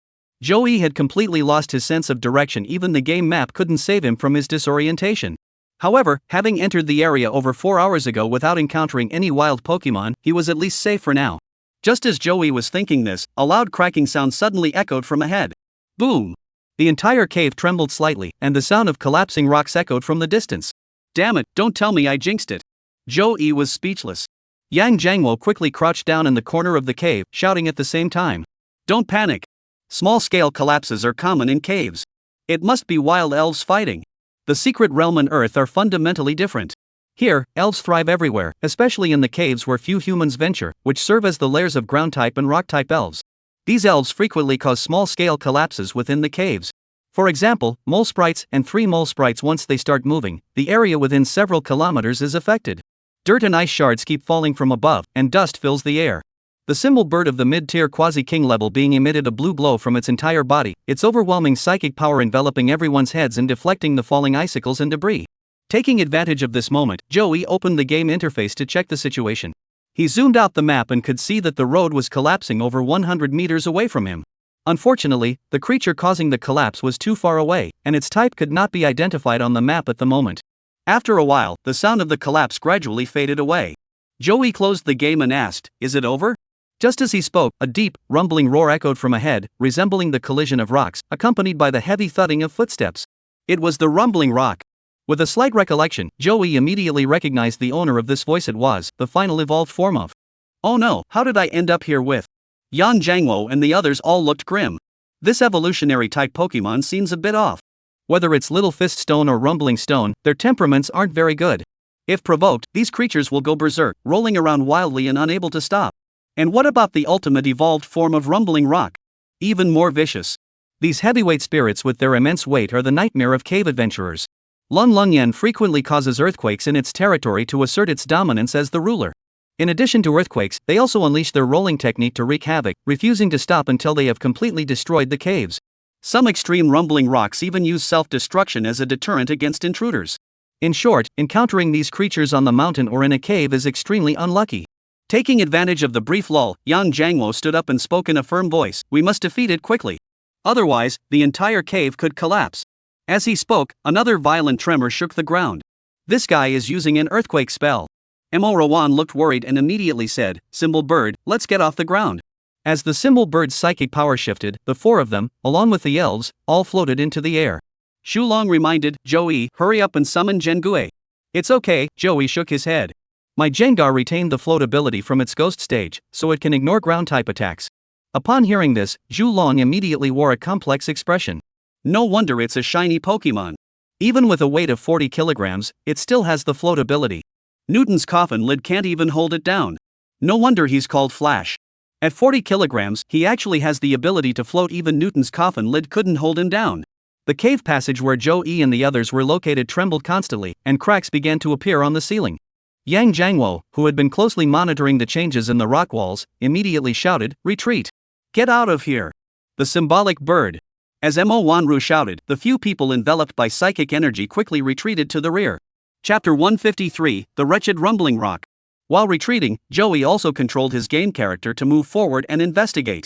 Joey had completely lost his sense of direction. Even the game map couldn't save him from his disorientation. However, having entered the area over 4 hours ago without encountering any wild Pokemon, he was at least safe for now. Just as Joey was thinking this, a loud cracking sound suddenly echoed from ahead. Boom! The entire cave trembled slightly, and the sound of collapsing rocks echoed from the distance. Damn it, don't tell me I jinxed it. Joey was speechless. Yang Jiangwo quickly crouched down in the corner of the cave, shouting at the same time. Don't panic. Small-scale collapses are common in caves. It must be wild elves fighting. The secret realm and Earth are fundamentally different. Here, elves thrive everywhere, especially in the caves where few humans venture, which serve as the lairs of ground-type and rock-type elves. These elves frequently cause small-scale collapses within the caves. For example, mole sprites and 3 mole sprites. Once they start moving, the area within several kilometers is affected. Dirt and ice shards keep falling from above, and dust fills the air. The symbol bird of the mid-tier quasi-king level being emitted a blue glow from its entire body, its overwhelming psychic power enveloping everyone's heads and deflecting the falling icicles and debris. Taking advantage of this moment, Joey opened the game interface to check the situation. He zoomed out the map and could see that the road was collapsing over 100 meters away from him. Unfortunately, the creature causing the collapse was too far away, and its type could not be identified on the map at the moment. After a while, the sound of the collapse gradually faded away. Joey closed the game and asked, "Is it over?" Just as he spoke, a deep, rumbling roar echoed from ahead, resembling the collision of rocks, accompanied by the heavy thudding of footsteps. It was the rumbling rock. With a slight recollection, Joey immediately recognized the owner of this voice. It was the final evolved form of. Oh no, how did I end up here with? Yang Jiangwo and the others all looked grim. This evolutionary type Pokemon seems a bit off. Whether it's Little Fist Stone or Rumbling Stone, their temperaments aren't very good. If provoked, these creatures will go berserk, rolling around wildly and unable to stop. And what about the ultimate evolved form of Rumbling Rock? Even more vicious. These heavyweight spirits with their immense weight are the nightmare of cave adventurers. Lung Lungyan frequently causes earthquakes in its territory to assert its dominance as the ruler. In addition to earthquakes, they also unleash their rolling technique to wreak havoc, refusing to stop until they have completely destroyed the caves. Some extreme rumbling rocks even use self-destruction as a deterrent against intruders. In short, encountering these creatures on the mountain or in a cave is extremely unlucky. Taking advantage of the brief lull, Yang Jiangwo stood up and spoke in a firm voice, "We must defeat it quickly. Otherwise, the entire cave could collapse." As he spoke, another violent tremor shook the ground. "This guy is using an earthquake spell." Mo Rawan looked worried and immediately said, "Symbol bird, let's get off the ground." As the symbol bird's psychic power shifted, the 4 of them, along with the elves, all floated into the air. Shulong reminded Joey, "Hurry up and summon Jengue." "It's okay," Joey shook his head. "My Jengar retained the float ability from its ghost stage, so it can ignore ground-type attacks." Upon hearing this, Zhu Long immediately wore a complex expression. No wonder it's a shiny Pokemon. Even with a weight of 40 kilograms, it still has the float ability. Newton's coffin lid can't even hold it down. No wonder he's called Flash. At 40 kilograms, he actually has the ability to float. Even Newton's coffin lid couldn't hold him down. The cave passage where Joey and the others were located trembled constantly, and cracks began to appear on the ceiling. Yang Jiangwo, who had been closely monitoring the changes in the rock walls, immediately shouted, "Retreat! Get out of here!" The symbolic bird. As Mo Wanru shouted, the few people enveloped by psychic energy quickly retreated to the rear. Chapter 153, The Wretched Rumbling Rock. While retreating, Joey also controlled his game character to move forward and investigate.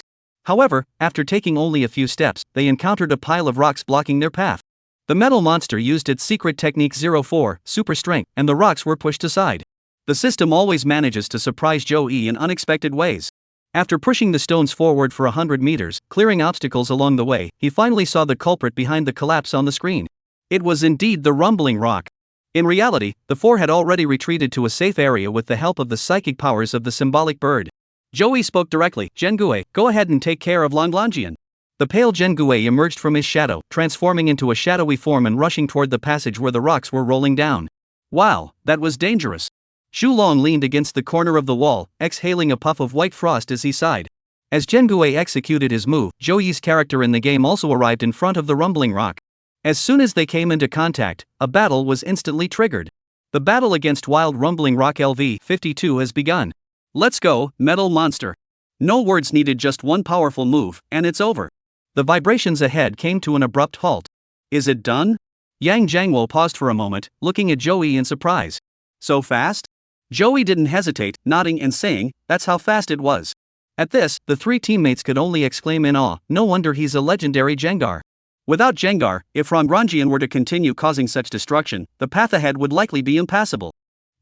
However, after taking only a few steps, they encountered a pile of rocks blocking their path. The metal monster used its secret technique 04, super strength, and the rocks were pushed aside. The system always manages to surprise Joey in unexpected ways. After pushing the stones forward for 100 meters, clearing obstacles along the way, he finally saw the culprit behind the collapse on the screen. It was indeed the rumbling rock. In reality, the four had already retreated to a safe area with the help of the psychic powers of the symbolic bird. Joey spoke directly, "Gengue, go ahead and take care of Longlongian." The pale Gengue emerged from his shadow, transforming into a shadowy form and rushing toward the passage where the rocks were rolling down. Wow, that was dangerous. Xulong leaned against the corner of the wall, exhaling a puff of white frost as he sighed. As Gengue executed his move, Joey's character in the game also arrived in front of the rumbling rock. As soon as they came into contact, a battle was instantly triggered. The battle against Wild Rumbling Rock LV-52 has begun. Let's go, Metal Monster. No words needed, just one powerful move, and it's over. The vibrations ahead came to an abrupt halt. Is it done? Yang Jiangwo paused for a moment, looking at Joey in surprise. So fast? Joey didn't hesitate, nodding and saying, "That's how fast it was." At this, the three teammates could only exclaim in awe, "No wonder he's a legendary Jengar." Without Jengar, if Rongranjian were to continue causing such destruction, the path ahead would likely be impassable.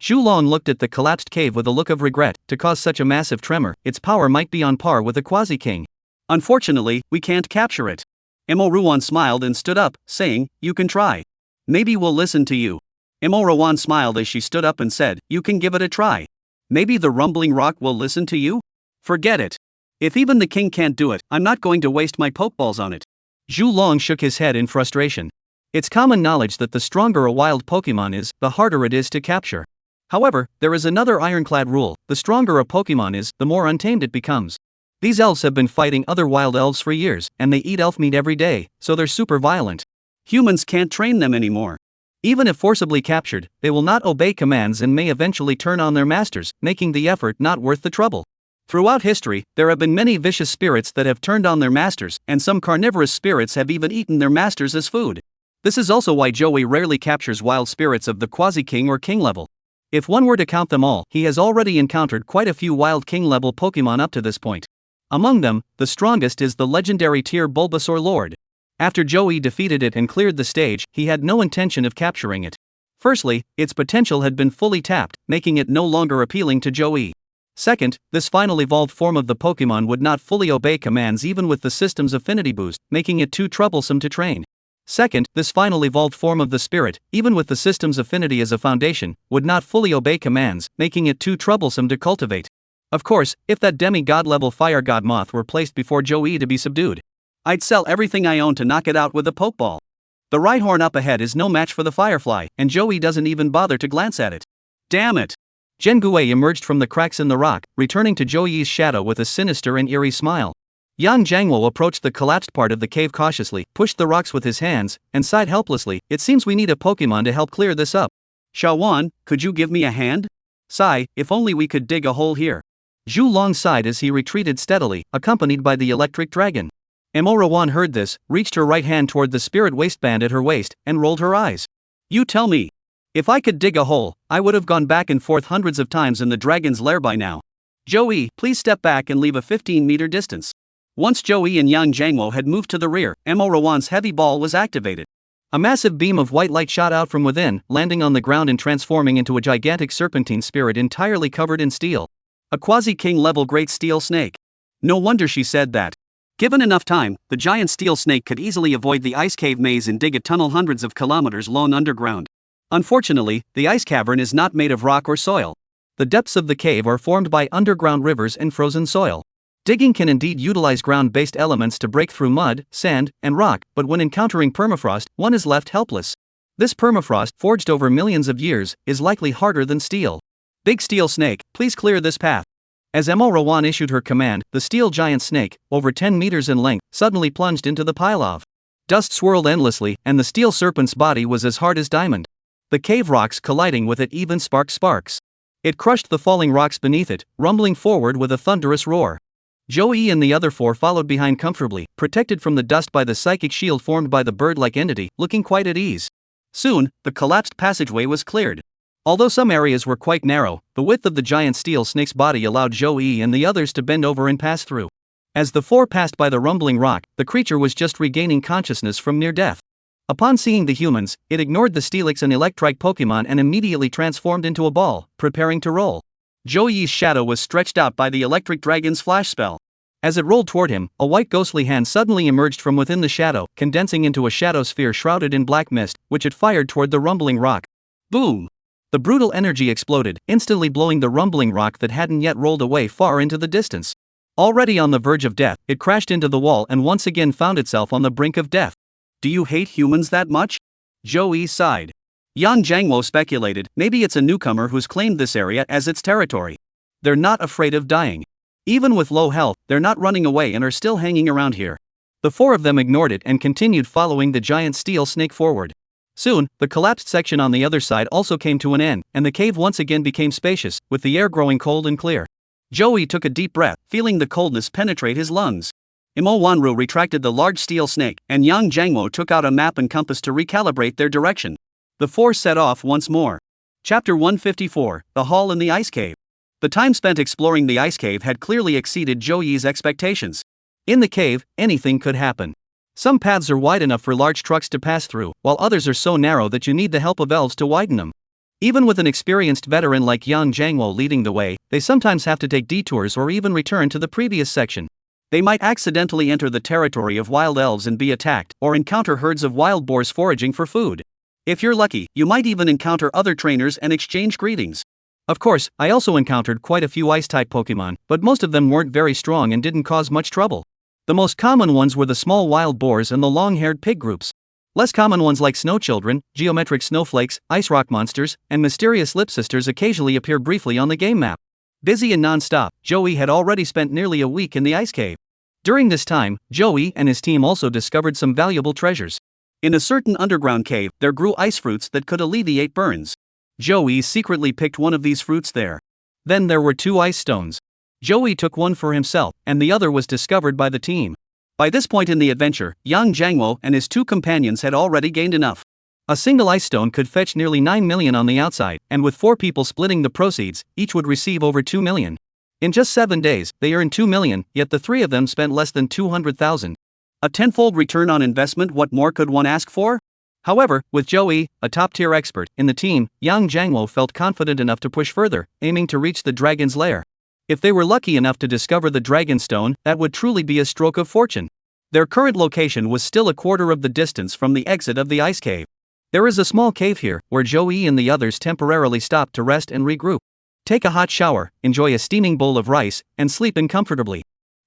Xulong looked at the collapsed cave with a look of regret. To cause such a massive tremor, its power might be on par with a Quasi-King. Unfortunately, we can't capture it. Emo Ruan smiled and stood up, saying, "You can try. Maybe we'll listen to you." Emo Ruan smiled as she stood up and said, "You can give it a try. Maybe the rumbling rock will listen to you? Forget it. If even the king can't do it, I'm not going to waste my pokeballs on it." Xulong shook his head in frustration. It's common knowledge that the stronger a wild Pokemon is, the harder it is to capture. However, there is another ironclad rule: the stronger a Pokemon is, the more untamed it becomes. These elves have been fighting other wild elves for years, and they eat elf meat every day, so they're super violent. Humans can't train them anymore. Even if forcibly captured, they will not obey commands and may eventually turn on their masters, making the effort not worth the trouble. Throughout history, there have been many vicious spirits that have turned on their masters, and some carnivorous spirits have even eaten their masters as food. This is also why Joey rarely captures wild spirits of the Quasi-King or King level. If one were to count them all, he has already encountered quite a few wild King level Pokemon up to this point. Among them, the strongest is the legendary tier Bulbasaur Lord. After Joey defeated it and cleared the stage, he had no intention of capturing it. Firstly, its potential had been fully tapped, making it no longer appealing to Joey. Second, this final evolved form of the Pokemon would not fully obey commands even with the system's affinity boost, making it too troublesome to train. Second, this final evolved form of the spirit, even with the system's affinity as a foundation, would not fully obey commands, making it too troublesome to cultivate. Of course, if that demigod-level fire god moth were placed before Joey to be subdued, I'd sell everything I own to knock it out with a pokeball. The Rhyhorn up ahead is no match for the Firefly, and Joey doesn't even bother to glance at it. Damn it! Gengue emerged from the cracks in the rock, returning to Joey's shadow with a sinister and eerie smile. Yang Jiangwo approached the collapsed part of the cave cautiously, pushed the rocks with his hands, and sighed helplessly. "It seems we need a Pokemon to help clear this up. Shawan, could you give me a hand? Sigh, if only we could dig a hole here." Xulong sighed as he retreated steadily, accompanied by the electric dragon. Emorawan heard this, reached her right hand toward the spirit waistband at her waist, and rolled her eyes. "You tell me. If I could dig a hole, I would have gone back and forth hundreds of times in the dragon's lair by now. Joey, please step back and leave a 15-meter distance." Once Joey and Yang Jiangwo had moved to the rear, Emorawan's heavy ball was activated. A massive beam of white light shot out from within, landing on the ground and transforming into a gigantic serpentine spirit entirely covered in steel. A Quasi-King level great steel snake. No wonder she said that. Given enough time, the giant steel snake could easily avoid the ice cave maze and dig a tunnel hundreds of kilometers long underground. Unfortunately, the ice cavern is not made of rock or soil. The depths of the cave are formed by underground rivers and frozen soil. Digging can indeed utilize ground-based elements to break through mud, sand, and rock, but when encountering permafrost, one is left helpless. This permafrost, forged over millions of years, is likely harder than steel. "Big steel snake, please clear this path." As Emorawan issued her command, the steel giant snake, over 10 meters in length, suddenly plunged into the pile of dust swirled endlessly, and the steel serpent's body was as hard as diamond. The cave rocks colliding with it even sparks. It crushed the falling rocks beneath it, rumbling forward with a thunderous roar. Joey and the other four followed behind comfortably, protected from the dust by the psychic shield formed by the bird-like entity, looking quite at ease. Soon, the collapsed passageway was cleared. Although some areas were quite narrow, the width of the giant steel snake's body allowed Joey and the others to bend over and pass through. As the four passed by the rumbling rock, the creature was just regaining consciousness from near death. Upon seeing the humans, it ignored the Steelix and Electrike Pokemon and immediately transformed into a ball, preparing to roll. Joey's shadow was stretched out by the Electric Dragon's flash spell. As it rolled toward him, a white ghostly hand suddenly emerged from within the shadow, condensing into a shadow sphere shrouded in black mist, which it fired toward the rumbling rock. Boom! The brutal energy exploded, instantly blowing the rumbling rock that hadn't yet rolled away far into the distance. Already on the verge of death, it crashed into the wall and once again found itself on the brink of death. Do you hate humans that much? Joey sighed. Yang Jiangwo speculated, maybe it's a newcomer who's claimed this area as its territory. They're not afraid of dying. Even with low health, they're not running away and are still hanging around here. The four of them ignored it and continued following the giant steel snake forward. Soon, the collapsed section on the other side also came to an end, and the cave once again became spacious, with the air growing cold and clear. Joey took a deep breath, feeling the coldness penetrate his lungs. Imo Wanru retracted the large steel snake, and Yang Jiangwo took out a map and compass to recalibrate their direction. The four set off once more. Chapter 154, The Hall in the Ice Cave. The time spent exploring the ice cave had clearly exceeded Joey's expectations. In the cave, anything could happen. Some paths are wide enough for large trucks to pass through, while others are so narrow that you need the help of elves to widen them. Even with an experienced veteran like Yang Jiangwo leading the way, they sometimes have to take detours or even return to the previous section. They might accidentally enter the territory of wild elves and be attacked, or encounter herds of wild boars foraging for food. If you're lucky, you might even encounter other trainers and exchange greetings. Of course, I also encountered quite a few ice-type Pokemon, but most of them weren't very strong and didn't cause much trouble. The most common ones were the small wild boars and the long-haired pig groups. Less common ones like snow children, geometric snowflakes, ice rock monsters, and mysterious lip sisters occasionally appear briefly on the game map. Busy and non-stop, Joey had already spent nearly a week in the ice cave. During this time, Joey and his team also discovered some valuable treasures. In a certain underground cave, there grew ice fruits that could alleviate burns. Joey secretly picked one of these fruits there. Then there were 2 ice stones. Joey took one for himself, and the other was discovered by the team. By this point in the adventure, Yang Jiangwo and his 2 companions had already gained enough. A single ice stone could fetch nearly 9 million on the outside, and with 4 people splitting the proceeds, each would receive over 2 million. In just 7 days, they earned 2 million, yet the 3 of them spent less than 200,000. A tenfold return on investment, what more could one ask for? However, with Joey, a top-tier expert, in the team, Yang Jiangwo felt confident enough to push further, aiming to reach the dragon's lair. If they were lucky enough to discover the dragon stone, that would truly be a stroke of fortune. Their current location was still a quarter of the distance from the exit of the ice cave. There is a small cave here, where Joey and the others temporarily stopped to rest and regroup. Take a hot shower, enjoy a steaming bowl of rice, and sleep in comfortably.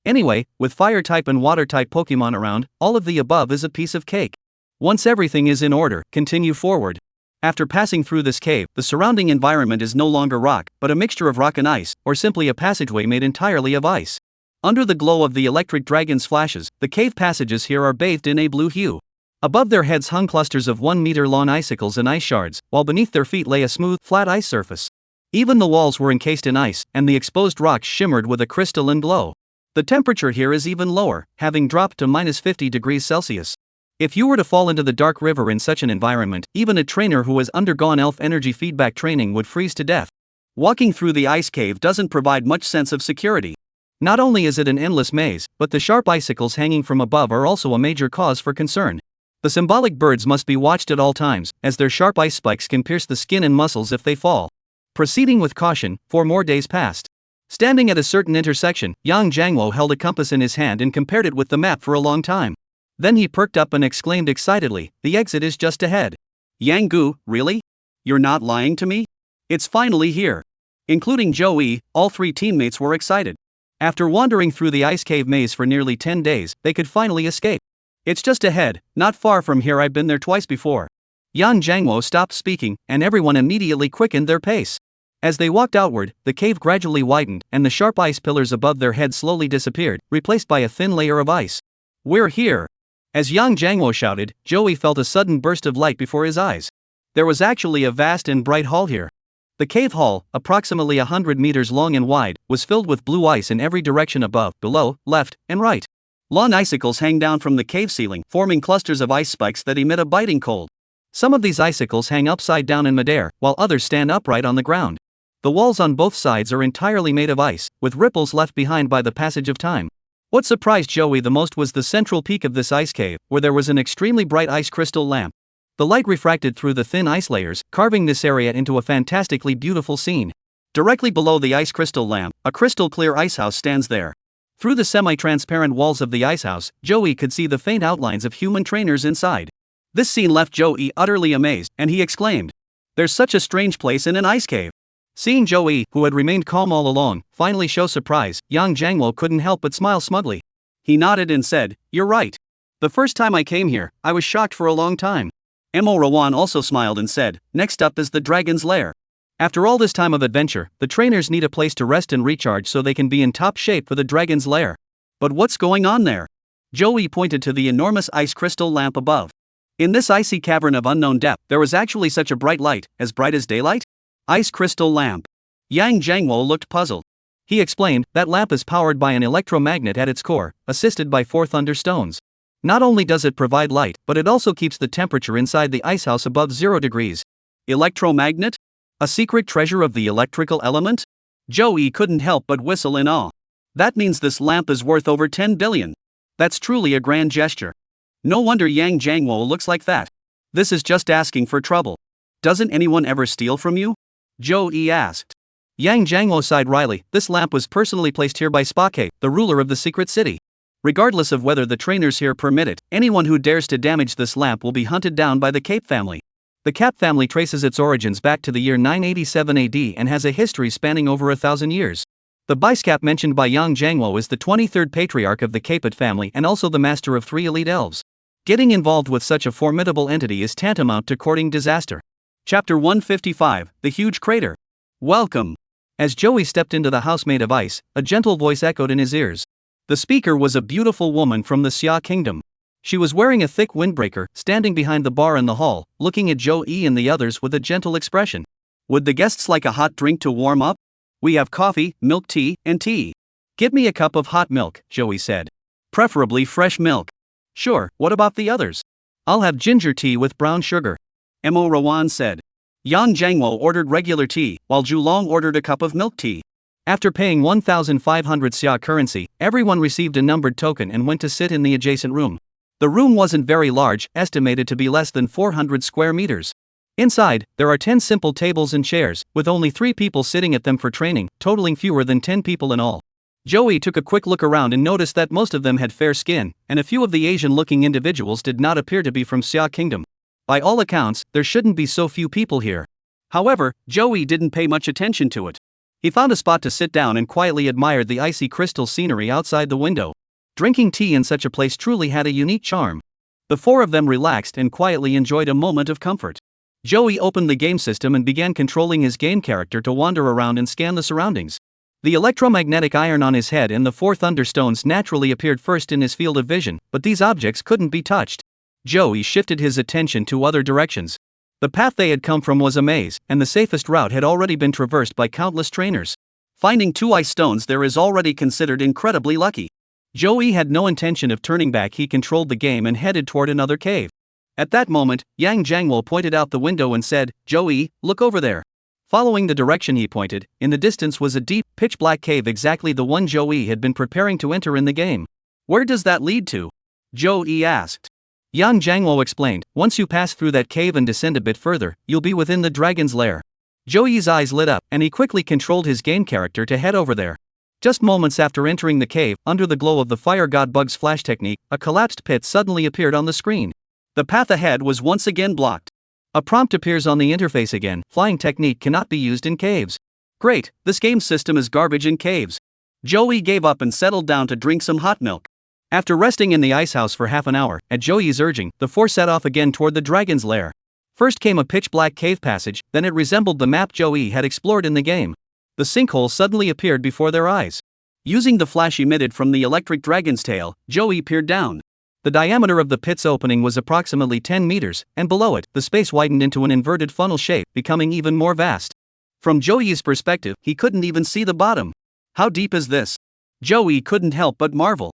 Anyway, with fire-type and water-type Pokemon around, all of the above is a piece of cake. Once everything is in order, continue forward. After passing through this cave, the surrounding environment is no longer rock, but a mixture of rock and ice, or simply a passageway made entirely of ice. Under the glow of the electric dragon's flashes, the cave passages here are bathed in a blue hue. Above their heads hung clusters of 1-meter-long icicles and ice shards, while beneath their feet lay a smooth, flat ice surface. Even the walls were encased in ice, and the exposed rocks shimmered with a crystalline glow. The temperature here is even lower, having dropped to -50 degrees Celsius. If you were to fall into the dark river in such an environment, even a trainer who has undergone elf energy feedback training would freeze to death. Walking through the ice cave doesn't provide much sense of security. Not only is it an endless maze, but the sharp icicles hanging from above are also a major cause for concern. The symbolic birds must be watched at all times, as their sharp ice spikes can pierce the skin and muscles if they fall. Proceeding with caution, 4 more days passed. Standing at a certain intersection, Yang Jiangwo held a compass in his hand and compared it with the map for a long time. Then he perked up and exclaimed excitedly, "The exit is just ahead." "Yang Gu, really? You're not lying to me? It's finally here." Including Joey, all 3 teammates were excited. After wandering through the ice cave maze for nearly 10 days, they could finally escape. "It's just ahead, not far from here. I've been there twice before." Yang Jiangwo stopped speaking, and everyone immediately quickened their pace. As they walked outward, the cave gradually widened, and the sharp ice pillars above their heads slowly disappeared, replaced by a thin layer of ice. "We're here!" As Yang Jiangwo shouted, Joey felt a sudden burst of light before his eyes. There was actually a vast and bright hall here. The cave hall, approximately 100 meters long and wide, was filled with blue ice in every direction above, below, left, and right. Long icicles hang down from the cave ceiling, forming clusters of ice spikes that emit a biting cold. Some of these icicles hang upside down in midair, while others stand upright on the ground. The walls on both sides are entirely made of ice, with ripples left behind by the passage of time. What surprised Joey the most was the central peak of this ice cave, where there was an extremely bright ice crystal lamp. The light refracted through the thin ice layers, carving this area into a fantastically beautiful scene. Directly below the ice crystal lamp, a crystal clear icehouse stands there. Through the semi-transparent walls of the icehouse, Joey could see the faint outlines of human trainers inside. This scene left Joey utterly amazed, and he exclaimed, "There's such a strange place in an ice cave." Seeing Joey, who had remained calm all along, finally show surprise, Yang Jangwo couldn't help but smile smugly. He nodded and said, "You're right. The first time I came here, I was shocked for a long time." Mo Rawan also smiled and said, "Next up is the dragon's lair. After all this time of adventure, the trainers need a place to rest and recharge so they can be in top shape for the dragon's lair. But what's going on there?" Joey pointed to the enormous ice crystal lamp above. In this icy cavern of unknown depth, there was actually such a bright light, as bright as daylight? Ice crystal lamp. Yang Jangwo looked puzzled. He explained, "That lamp is powered by an electromagnet at its core, assisted by 4 thunderstones. Not only does it provide light, but it also keeps the temperature inside the icehouse above 0 degrees. Electromagnet? A secret treasure of the electrical element?" Joey couldn't help but whistle in awe. That means this lamp is worth over 10 billion. That's truly a grand gesture. No wonder Yang Jangwo looks like that. This is just asking for trouble. Doesn't anyone ever steal from you? Joey asked. Yang Jangwo sighed wryly. This lamp was personally placed here by Spake, the ruler of the secret city. Regardless of whether the trainers here permit it, anyone who dares to damage this lamp will be hunted down by the Cape family. The Cap family traces its origins back to the year 987 AD and has a history spanning over 1,000 years. The Bicecap mentioned by Yang Jangwo is the 23rd patriarch of the Capet family and also the master of 3 elite elves. Getting involved with such a formidable entity is tantamount to courting disaster. Chapter 155, The Huge Crater. Welcome. As Joey stepped into the house made of ice, a gentle voice echoed in his ears. The speaker was a beautiful woman from the Xia kingdom. She was wearing a thick windbreaker, standing behind the bar in the hall, looking at Joey and the others with a gentle expression. "Would the guests like a hot drink to warm up? We have coffee, milk tea, and tea." "Get me a cup of hot milk," Joey said. "Preferably fresh milk." "Sure, what about the others?" "I'll have ginger tea with brown sugar," Mo Rawan said. Yang Jangwo ordered regular tea, while Julong ordered a cup of milk tea. After paying 1,500 Xia currency, everyone received a numbered token and went to sit in the adjacent room. The room wasn't very large, estimated to be less than 400 square meters. Inside, there are 10 simple tables and chairs, with only 3 people sitting at them for training, totaling fewer than 10 people in all. Joey took a quick look around and noticed that most of them had fair skin, and a few of the Asian-looking individuals did not appear to be from Xia Kingdom. By all accounts, there shouldn't be so few people here. However, Joey didn't pay much attention to it. He found a spot to sit down and quietly admired the icy crystal scenery outside the window. Drinking tea in such a place truly had a unique charm. The 4 of them relaxed and quietly enjoyed a moment of comfort. Joey opened the game system and began controlling his game character to wander around and scan the surroundings. The electromagnetic iron on his head and the 4 thunderstones naturally appeared first in his field of vision, but these objects couldn't be touched. Joey shifted his attention to other directions. The path they had come from was a maze, and the safest route had already been traversed by countless trainers. Finding 2 ice stones there is already considered incredibly lucky. Joey had no intention of turning back. He controlled the game and headed toward another cave. At that moment, Yang Jangwo pointed out the window and said, "Joey, look over there." Following the direction he pointed, in the distance was a deep, pitch-black cave, exactly the one Joey had been preparing to enter in the game. "Where does that lead to?" Joey asked. Yang Jangwo explained, "Once you pass through that cave and descend a bit further, you'll be within the dragon's lair." Joey's eyes lit up, and he quickly controlled his game character to head over there. Just moments after entering the cave, under the glow of the fire god bug's flash technique, a collapsed pit suddenly appeared on the screen. The path ahead was once again blocked. A prompt appears on the interface again: "Flying technique cannot be used in caves." Great, this game system is garbage in caves. Joey gave up and settled down to drink some hot milk. After resting in the icehouse for half an hour, at Joey's urging, the 4 set off again toward the dragon's lair. First came a pitch-black cave passage, then it resembled the map Joey had explored in the game. The sinkhole suddenly appeared before their eyes. Using the flash emitted from the electric dragon's tail, Joey peered down. The diameter of the pit's opening was approximately 10 meters, and below it, the space widened into an inverted funnel shape, becoming even more vast. From Joey's perspective, he couldn't even see the bottom. How deep is this? Joey couldn't help but marvel.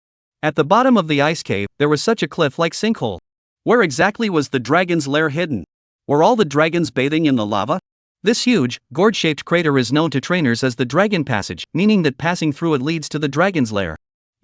At the bottom of the ice cave, there was such a cliff-like sinkhole. Where exactly was the dragon's lair hidden? Were all the dragons bathing in the lava? This huge, gourd-shaped crater is known to trainers as the Dragon Passage, meaning that passing through it leads to the dragon's lair.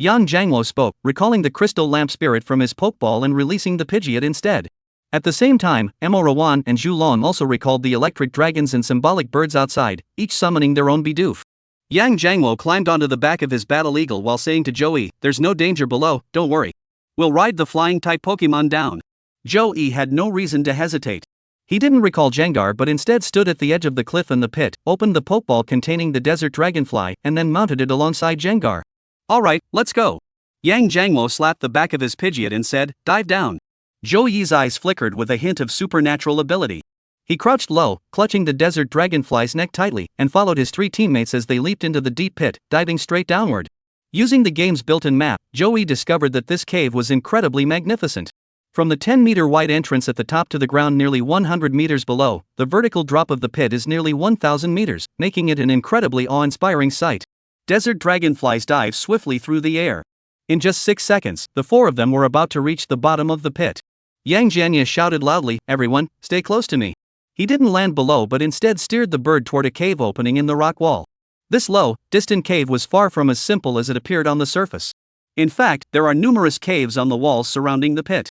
Yang Jiangwo spoke, recalling the crystal lamp spirit from his pokeball and releasing the Pidgeot instead. At the same time, Emo Rawan and Zhu Long also recalled the electric dragons and symbolic birds outside, each summoning their own Bidoof. Yang Jiangwo climbed onto the back of his battle eagle while saying to Joey, "There's no danger below, don't worry. We'll ride the flying-type Pokemon down." Joey had no reason to hesitate. He didn't recall Jengar but instead stood at the edge of the cliff in the pit, opened the pokeball containing the desert dragonfly, and then mounted it alongside Jengar. "Alright, let's go." Yang Jiangwo slapped the back of his Pidgeot and said, "Dive down." Joey's eyes flickered with a hint of supernatural ability. He crouched low, clutching the desert dragonfly's neck tightly, and followed his three teammates as they leaped into the deep pit, diving straight downward. Using the game's built-in map, Joey discovered that this cave was incredibly magnificent. From the 10-meter wide entrance at the top to the ground nearly 100 meters below, the vertical drop of the pit is nearly 1,000 meters, making it an incredibly awe-inspiring sight. Desert dragonflies dive swiftly through the air. In just 6 seconds, the four of them were about to reach the bottom of the pit. Yang Jianya shouted loudly, "Everyone, stay close to me." He didn't land below but instead steered the bird toward a cave opening in the rock wall. This low, distant cave was far from as simple as it appeared on the surface. In fact, there are numerous caves on the walls surrounding the pit.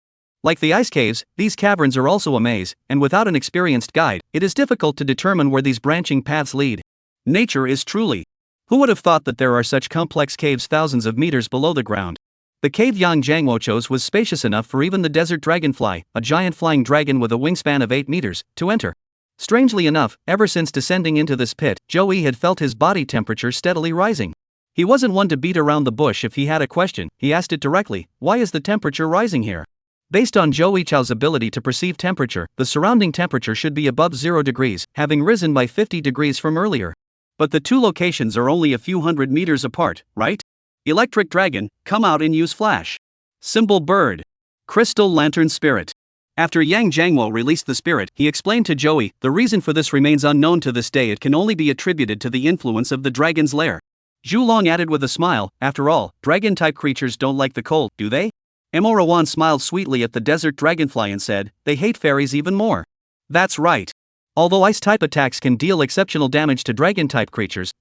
Like the ice caves, these caverns are also a maze, and without an experienced guide, it is difficult to determine where these branching paths lead. Nature is truly. Who would have thought that there are such complex caves thousands of meters below the ground? The cave Yang Jiangwo chose was spacious enough for even the desert dragonfly, a giant flying dragon with a wingspan of 8 meters, to enter. Strangely enough, ever since descending into this pit, Joey had felt his body temperature steadily rising. He wasn't one to beat around the bush if he had a question, he asked it directly, "Why is the temperature rising here?" Based on Joey Chow's ability to perceive temperature, the surrounding temperature should be above 0 degrees, having risen by 50 degrees from earlier. But the two locations are only a few hundred meters apart, right? Electric Dragon, come out and use Flash. Symbol Bird. Crystal Lantern Spirit. After Yang Jiangwo released the spirit, he explained to Joey, "The reason for this remains unknown to this day. It can only be attributed to the influence of the dragon's lair." Zhu Long added with a smile, "After all, dragon-type creatures don't like the cold, do they?" Emo Rawan smiled sweetly at the desert dragonfly and said, "They hate fairies even more." That's right. Although ice-type attacks can deal exceptional damage to dragon-type creatures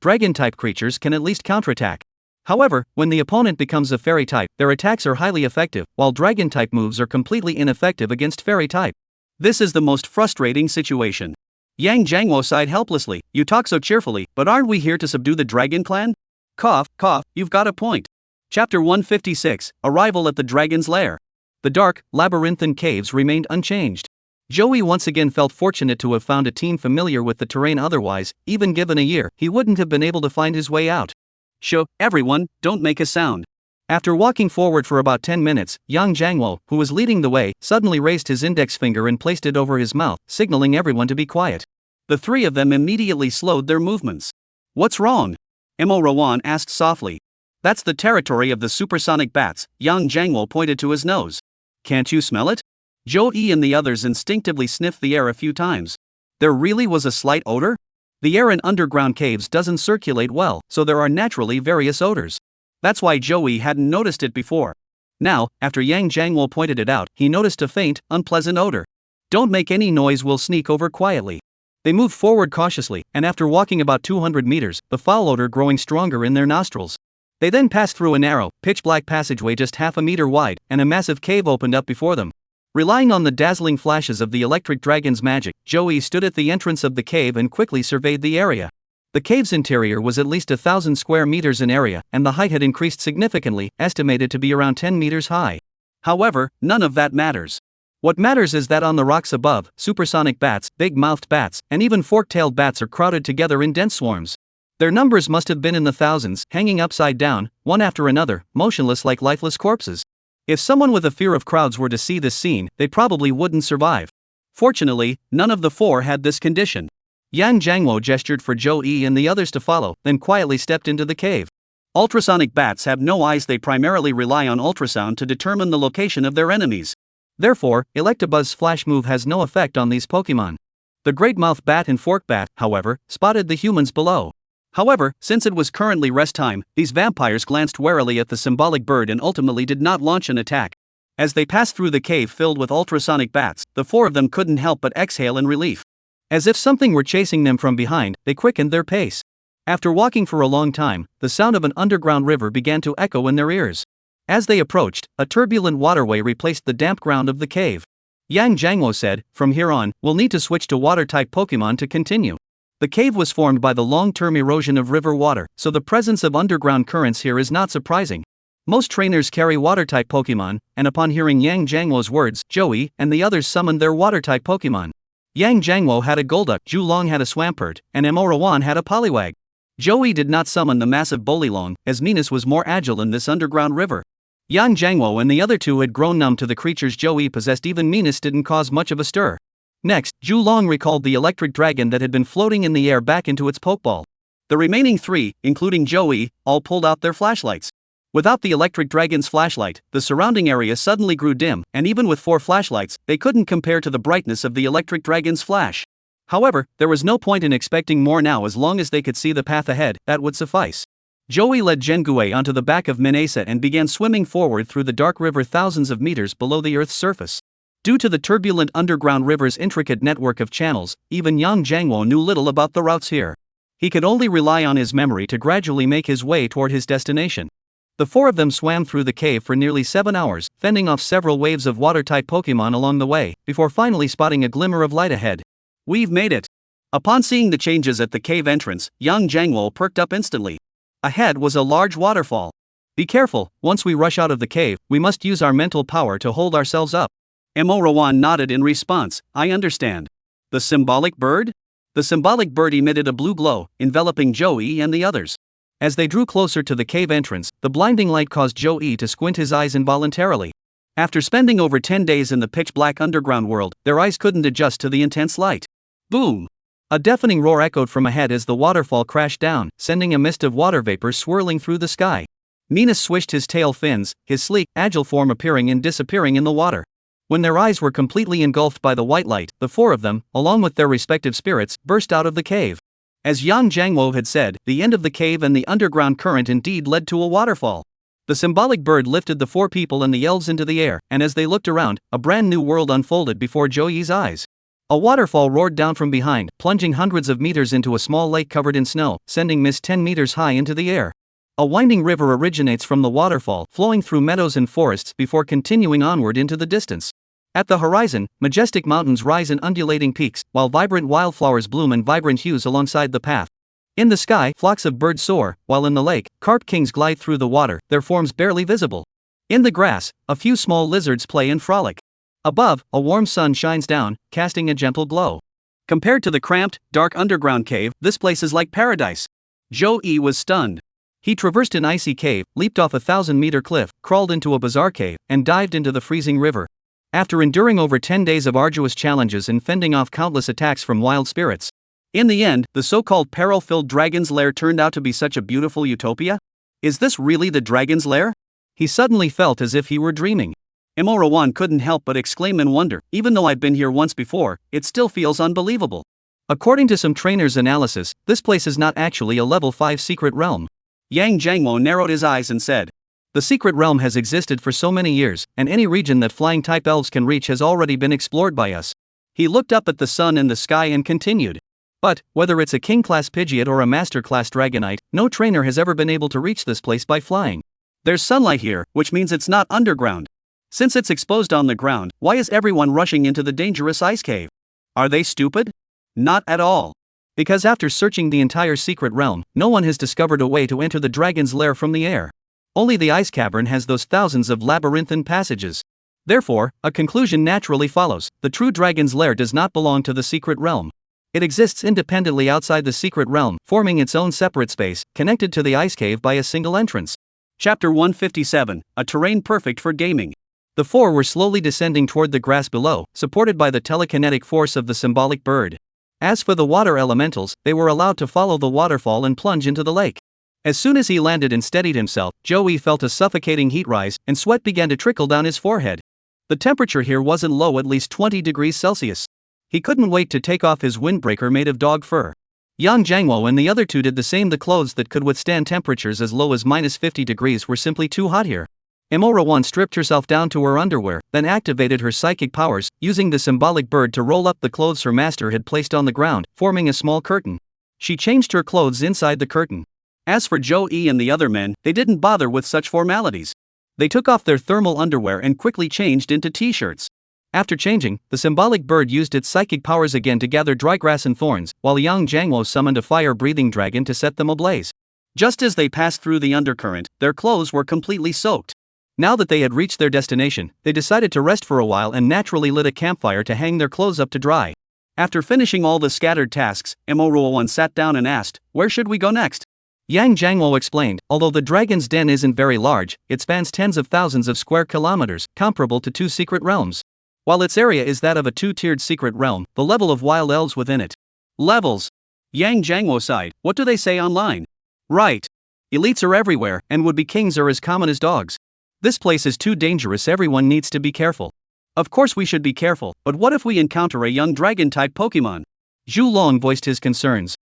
can at least counterattack. However, when the opponent becomes a fairy type, their attacks are highly effective, while dragon-type moves are completely ineffective against fairy type. This is the most frustrating situation. Yang Jiangwo sighed helplessly, "You talk so cheerfully, but aren't we here to subdue the dragon clan?" Cough, cough, you've got a point. Chapter 156, Arrival at the Dragon's Lair. The dark, labyrinthine caves remained unchanged. Joey once again felt fortunate to have found a team familiar with the terrain. Otherwise, even given a year, he wouldn't have been able to find his way out. "Shh, everyone, don't make a sound." After walking forward for about 10 minutes, Yang Jiangwo, who was leading the way, suddenly raised his index finger and placed it over his mouth, signaling everyone to be quiet. The three of them immediately slowed their movements. "What's wrong?" Emo Rawan asked softly. "That's the territory of the supersonic bats," Yang Jiangwo pointed to his nose. "Can't you smell it?" Joey and the others instinctively sniffed the air a few times. There really was a slight odor? The air in underground caves doesn't circulate well, so there are naturally various odors. That's why Joey hadn't noticed it before. Now, after Yang Jiangwo pointed it out, he noticed a faint, unpleasant odor. "Don't make any noise, we'll sneak over quietly." They moved forward cautiously, and after walking about 200 meters, the foul odor growing stronger in their nostrils. They then passed through a narrow, pitch-black passageway just half a meter wide, and a massive cave opened up before them. Relying on the dazzling flashes of the electric dragon's magic, Joey stood at the entrance of the cave and quickly surveyed the area. The cave's interior was at least 1,000 square meters in area, and the height had increased significantly, estimated to be around 10 meters high. However, none of that matters. What matters is that on the rocks above, supersonic bats, big-mouthed bats, and even fork-tailed bats are crowded together in dense swarms. Their numbers must have been in the thousands, hanging upside down, one after another, motionless like lifeless corpses. If someone with a fear of crowds were to see this scene, they probably wouldn't survive. Fortunately, none of the four had this condition. Yang Jiangwo gestured for Joey and the others to follow, then quietly stepped into the cave. Ultrasonic bats have no eyes. They primarily rely on ultrasound to determine the location of their enemies. Therefore, Electabuzz's flash move has no effect on these Pokemon. The Great Mouth Bat and Fork Bat, however, spotted the humans below. However, since it was currently rest time, these vampires glanced warily at the symbolic bird and ultimately did not launch an attack. As they passed through the cave filled with ultrasonic bats, the four of them couldn't help but exhale in relief. As if something were chasing them from behind, they quickened their pace. After walking for a long time, the sound of an underground river began to echo in their ears. As they approached, a turbulent waterway replaced the damp ground of the cave. Yang Jiangwo said, "From here on, we'll need to switch to water-type Pokemon to continue." The cave was formed by the long-term erosion of river water, so the presence of underground currents here is not surprising. Most trainers carry water-type Pokemon, and upon hearing Yang Jiangwo's words, Joey and the others summoned their water-type Pokemon. Yang Jiangwo had a Golduck, Zhulong had a Swampert, and Emorawan had a Poliwag. Joey did not summon the massive Bolilong, as Venus was more agile in this underground river. Yang Jiangwo and the other two had grown numb to the creatures Joey possessed. Even Venus didn't cause much of a stir. Next, Zhulong recalled the electric dragon that had been floating in the air back into its Pokeball. The remaining three, including Joey, all pulled out their flashlights. Without the electric dragon's flashlight, the surrounding area suddenly grew dim, and even with 4 flashlights, they couldn't compare to the brightness of the electric dragon's flash. However, there was no point in expecting more now. As long as they could see the path ahead, that would suffice. Joey led Zhengue onto the back of Minasa and began swimming forward through the dark river thousands of meters below the Earth's surface. Due to the turbulent underground river's intricate network of channels, even Yang Jiangwo knew little about the routes here. He could only rely on his memory to gradually make his way toward his destination. The 4 of them swam through the cave for nearly 7 hours, fending off several waves of water-type Pokemon along the way, before finally spotting a glimmer of light ahead. "We've made it." Upon seeing the changes at the cave entrance, Yang Jiangwo perked up instantly. Ahead was a large waterfall. "Be careful, once we rush out of the cave, we must use our mental power to hold ourselves up." Emorawan nodded in response, "I understand." The symbolic bird? The symbolic bird emitted a blue glow, enveloping Joey and the others. As they drew closer to the cave entrance, the blinding light caused Joey to squint his eyes involuntarily. After spending over 10 days in the pitch-black underground world, their eyes couldn't adjust to the intense light. Boom! A deafening roar echoed from ahead as the waterfall crashed down, sending a mist of water vapor swirling through the sky. Minas swished his tail fins, his sleek, agile form appearing and disappearing in the water. When their eyes were completely engulfed by the white light, the 4 of them, along with their respective spirits, burst out of the cave. As Yang Jiangwo had said, the end of the cave and the underground current indeed led to a waterfall. The symbolic bird lifted the 4 people and the elves into the air, and as they looked around, a brand new world unfolded before Joey's eyes. A waterfall roared down from behind, plunging hundreds of meters into a small lake covered in snow, sending mist 10 meters high into the air. A winding river originates from the waterfall, flowing through meadows and forests before continuing onward into the distance. At the horizon, majestic mountains rise in undulating peaks, while vibrant wildflowers bloom in vibrant hues alongside the path. In the sky, flocks of birds soar, while in the lake, carp kings glide through the water, their forms barely visible. In the grass, a few small lizards play and frolic. Above, a warm sun shines down, casting a gentle glow. Compared to the cramped, dark underground cave, this place is like paradise. Joey was stunned. He traversed an icy cave, leaped off a 1,000-meter cliff, crawled into a bizarre cave, and dived into the freezing river. After enduring over 10 days of arduous challenges and fending off countless attacks from wild spirits, in the end, the so-called peril-filled dragon's lair turned out to be such a beautiful utopia? Is this really the dragon's lair? He suddenly felt as if he were dreaming. Emorawan couldn't help but exclaim in wonder, "Even though I've been here once before, it still feels unbelievable." According to some trainers' analysis, this place is not actually a level 5 secret realm. Yang Jiangwo narrowed his eyes and said, "The secret realm has existed for so many years, and any region that flying-type elves can reach has already been explored by us." He looked up at the sun and the sky and continued, "But, whether it's a king-class Pidgeot or a master-class Dragonite, no trainer has ever been able to reach this place by flying. There's sunlight here, which means it's not underground. Since it's exposed on the ground, why is everyone rushing into the dangerous ice cave? Are they stupid? Not at all. Because after searching the entire secret realm, no one has discovered a way to enter the dragon's lair from the air. Only the ice cavern has those thousands of labyrinthine passages. Therefore, a conclusion naturally follows: the true dragon's lair does not belong to the secret realm. It exists independently outside the secret realm, forming its own separate space, connected to the ice cave by a single entrance." Chapter 157, A Terrain Perfect for Gaming. The 4 were slowly descending toward the grass below, supported by the telekinetic force of the symbolic bird. As for the water elementals, they were allowed to follow the waterfall and plunge into the lake. As soon as he landed and steadied himself, Joey felt a suffocating heat rise, and sweat began to trickle down his forehead. The temperature here wasn't low, at least 20 degrees Celsius. He couldn't wait to take off his windbreaker made of dog fur. Yang Jiangwo and the other 2 did the same. The clothes that could withstand temperatures as low as minus 50 degrees were simply too hot here. Emorawan stripped herself down to her underwear, then activated her psychic powers, using the symbolic bird to roll up the clothes her master had placed on the ground, forming a small curtain. She changed her clothes inside the curtain. As for Joey and the other men, they didn't bother with such formalities. They took off their thermal underwear and quickly changed into t-shirts. After changing, the symbolic bird used its psychic powers again to gather dry grass and thorns, while Yang Jangwo summoned a fire-breathing dragon to set them ablaze. Just as they passed through the undercurrent, their clothes were completely soaked. Now that they had reached their destination, they decided to rest for a while and naturally lit a campfire to hang their clothes up to dry. After finishing all the scattered tasks, Mo1 sat down and asked, "Where should we go next?" Yang Jangwo explained, although the dragon's den isn't very large, it spans tens of thousands of square kilometers, comparable to 2 secret realms. While its area is that of a 2-tiered secret realm, the level of wild elves within it. Levels. Yang Jangwo sighed, what do they say online? Right. Elites are everywhere, and would-be kings are as common as dogs. This place is too dangerous, everyone needs to be careful. Of course we should be careful, but what if we encounter a young dragon-type Pokemon? Zhu Long voiced his concerns.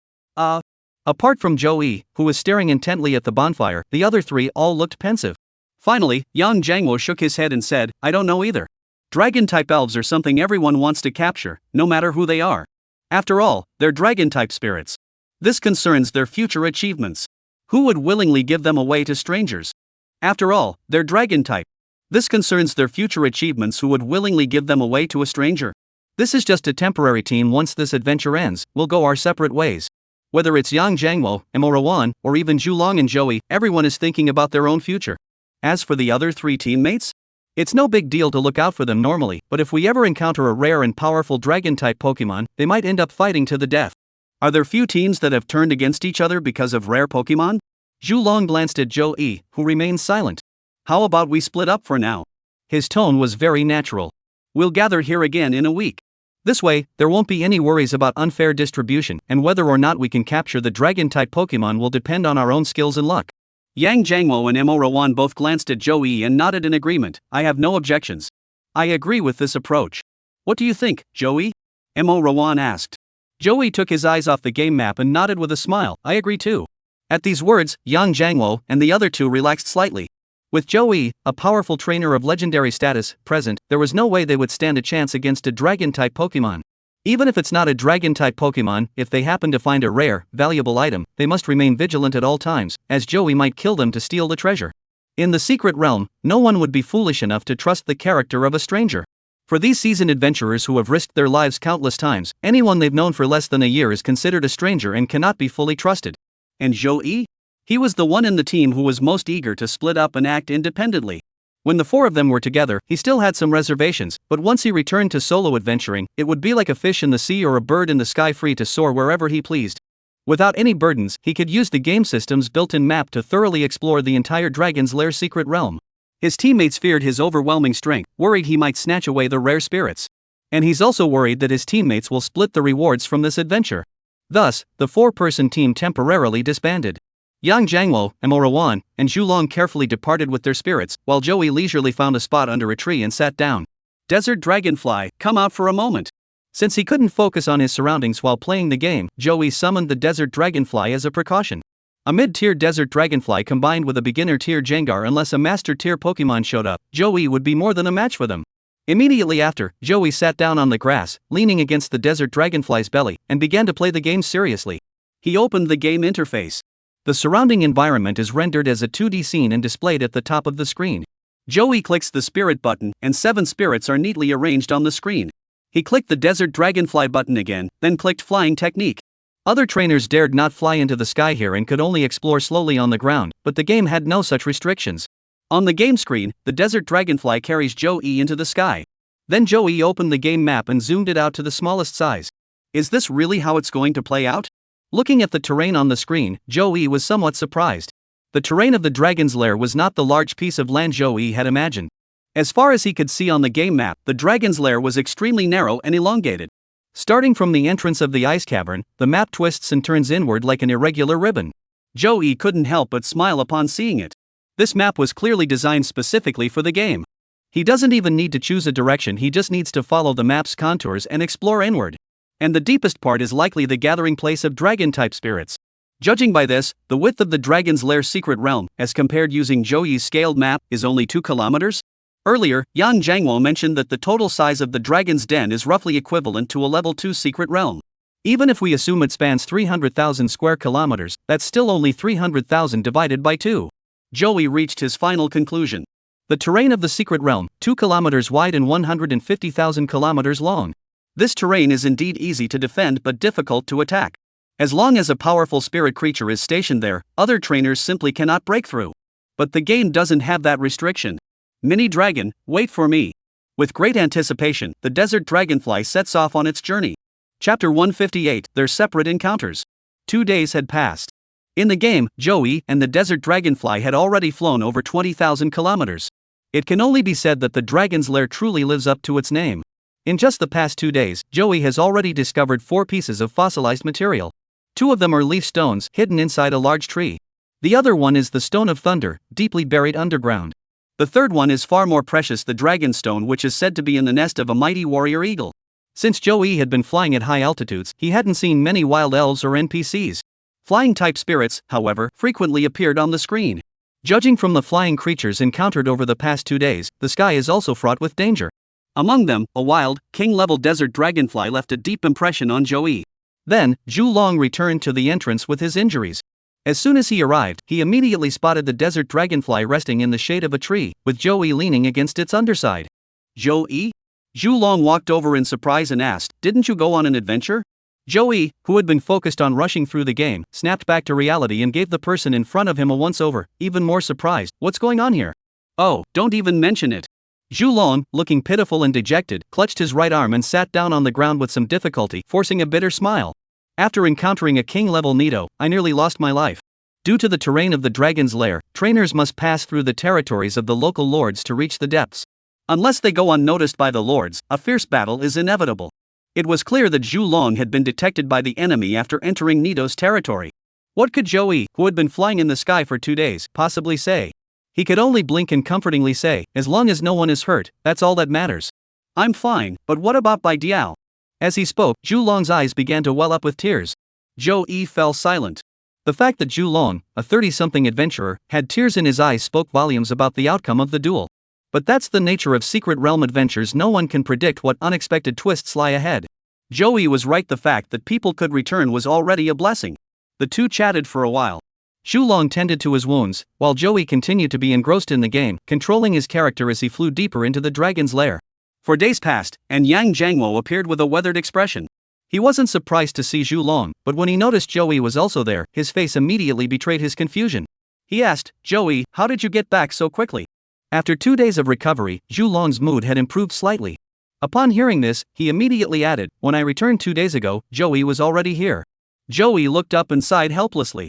Apart from Joey, who was staring intently at the bonfire, the other three all looked pensive. Finally, Yang Jangwo shook his head and said, I don't know either. Dragon-type elves are something everyone wants to capture, no matter who they are. After all, they're dragon-type spirits. This concerns their future achievements. Who would willingly give them away to strangers? After all, they're dragon-type. This concerns their future achievements. Who would willingly give them away to a stranger? This is just a temporary team. Once this adventure ends, we'll go our separate ways. Whether it's Yang Jangwo, Mo1, or even Zhu Long and Joey, everyone is thinking about their own future. As for the other three teammates? It's no big deal to look out for them normally, but if we ever encounter a rare and powerful dragon-type Pokemon, they might end up fighting to the death. Are there few teams that have turned against each other because of rare Pokemon? Zhu Long glanced at Joey, who remained silent. How about we split up for now? His tone was very natural. We'll gather here again in a week. This way, there won't be any worries about unfair distribution, and whether or not we can capture the dragon-type Pokemon will depend on our own skills and luck. Yang Jangwo and Mo1 both glanced at Joey and nodded in agreement. I have no objections. I agree with this approach. What do you think, Joey? Mo1 asked. Joey took his eyes off the game map and nodded with a smile. I agree too. At these words, Yang Jangwo and the other two relaxed slightly. With Joey, a powerful trainer of legendary status, present, there was no way they would stand a chance against a dragon-type Pokemon. Even if it's not a dragon-type Pokemon, if they happen to find a rare, valuable item, they must remain vigilant at all times, as Joey might kill them to steal the treasure. In the secret realm, no one would be foolish enough to trust the character of a stranger. For these seasoned adventurers who have risked their lives countless times, anyone they've known for less than a year is considered a stranger and cannot be fully trusted. And Joey? He was the one in the team who was most eager to split up and act independently. When the four of them were together, he still had some reservations, but once he returned to solo adventuring, it would be like a fish in the sea or a bird in the sky, free to soar wherever he pleased. Without any burdens, he could use the game system's built-in map to thoroughly explore the entire Dragon's Lair secret realm. His teammates feared his overwhelming strength, worried he might snatch away the rare spirits. And he's also worried that his teammates will split the rewards from this adventure. Thus, the four-person team temporarily disbanded. Yang Jangwo, Mo1, and Zhu Long carefully departed with their spirits, while Joey leisurely found a spot under a tree and sat down. Desert Dragonfly, come out for a moment. Since he couldn't focus on his surroundings while playing the game, Joey summoned the Desert Dragonfly as a precaution. A mid-tier Desert Dragonfly combined with a beginner-tier Jengar, unless a master-tier Pokemon showed up, Joey would be more than a match for them. Immediately after, Joey sat down on the grass, leaning against the Desert Dragonfly's belly, and began to play the game seriously. He opened the game interface. The surrounding environment is rendered as a 2D scene and displayed at the top of the screen. Joey clicks the spirit button, and 7 spirits are neatly arranged on the screen. He clicked the Desert Dragonfly button again, then clicked Flying Technique. Other trainers dared not fly into the sky here and could only explore slowly on the ground, but the game had no such restrictions. On the game screen, the Desert Dragonfly carries Joey into the sky. Then Joey opened the game map and zoomed it out to the smallest size. Is this really how it's going to play out? Looking at the terrain on the screen, Joey was somewhat surprised. The terrain of the Dragon's Lair was not the large piece of land Joey had imagined. As far as he could see on the game map, the Dragon's Lair was extremely narrow and elongated. Starting from the entrance of the ice cavern, the map twists and turns inward like an irregular ribbon. Joey couldn't help but smile upon seeing it. This map was clearly designed specifically for the game. He doesn't even need to choose a direction, he just needs to follow the map's contours and explore inward. And the deepest part is likely the gathering place of dragon-type spirits. Judging by this, the width of the Dragon's Lair secret realm, as compared using Joey's scaled map, is only 2 kilometers? Earlier, Yang Jangwo mentioned that the total size of the Dragon's Den is roughly equivalent to a level 2 secret realm. Even if we assume it spans 300,000 square kilometers, that's still only 300,000 divided by 2. Joey reached his final conclusion. The terrain of the secret realm, 2 kilometers wide and 150,000 kilometers long. This terrain is indeed easy to defend but difficult to attack. As long as a powerful spirit creature is stationed there, other trainers simply cannot break through. But the game doesn't have that restriction. Mini Dragon, wait for me. With great anticipation, the desert dragonfly sets off on its journey. Chapter 158, Their Separate Encounters. 2 days had passed. In the game, Joey and the desert dragonfly had already flown over 20,000 kilometers. It can only be said that the dragon's lair truly lives up to its name. In just the past 2 days, Joey has already discovered 4 pieces of fossilized material. 2 of them are leaf stones hidden inside a large tree. The other one is the Stone of Thunder, deeply buried underground. The third one is far more precious, the Dragon Stone, which is said to be in the nest of a mighty warrior eagle. Since Joey had been flying at high altitudes, he hadn't seen many wild elves or NPCs. Flying-type spirits, however, frequently appeared on the screen. Judging from the flying creatures encountered over the past 2 days, the sky is also fraught with danger. Among them, a wild, king-level desert dragonfly left a deep impression on Joey. Then, Zhu Long returned to the entrance with his injuries. As soon as he arrived, he immediately spotted the desert dragonfly resting in the shade of a tree, with Joey leaning against its underside. Joey? Zhu Long walked over in surprise and asked, "Didn't you go on an adventure?" Joey, who had been focused on rushing through the game, snapped back to reality and gave the person in front of him a once-over, even more surprised. "What's going on here?" "Oh, don't even mention it." Zhu Long, looking pitiful and dejected, clutched his right arm and sat down on the ground with some difficulty, forcing a bitter smile. "After encountering a king-level Nido, I nearly lost my life. Due to the terrain of the dragon's lair, trainers must pass through the territories of the local lords to reach the depths. Unless they go unnoticed by the lords, a fierce battle is inevitable." It was clear that Zhu Long had been detected by the enemy after entering Nido's territory. What could Joey, who had been flying in the sky for 2 days, possibly say? He could only blink and comfortingly say, "As long as no one is hurt, that's all that matters." "I'm fine, but what about Bai Diao?" As he spoke, Zhu Long's eyes began to well up with tears. Joey fell silent. The fact that Zhu Long, a 30-something adventurer, had tears in his eyes spoke volumes about the outcome of the duel. But that's the nature of Secret Realm adventures. No one can predict what unexpected twists lie ahead. Joey was right, the fact that people could return was already a blessing. The two chatted for a while. Zhu Long tended to his wounds, while Joey continued to be engrossed in the game, controlling his character as he flew deeper into the dragon's lair. For days passed, and Yang Jiangwo appeared with a weathered expression. He wasn't surprised to see Zhu Long, but when he noticed Joey was also there, his face immediately betrayed his confusion. He asked, "Joey, how did you get back so quickly?" After 2 days of recovery, Zhu Long's mood had improved slightly. Upon hearing this, he immediately added, "When I returned 2 days ago, Joey was already here." Joey looked up and sighed helplessly.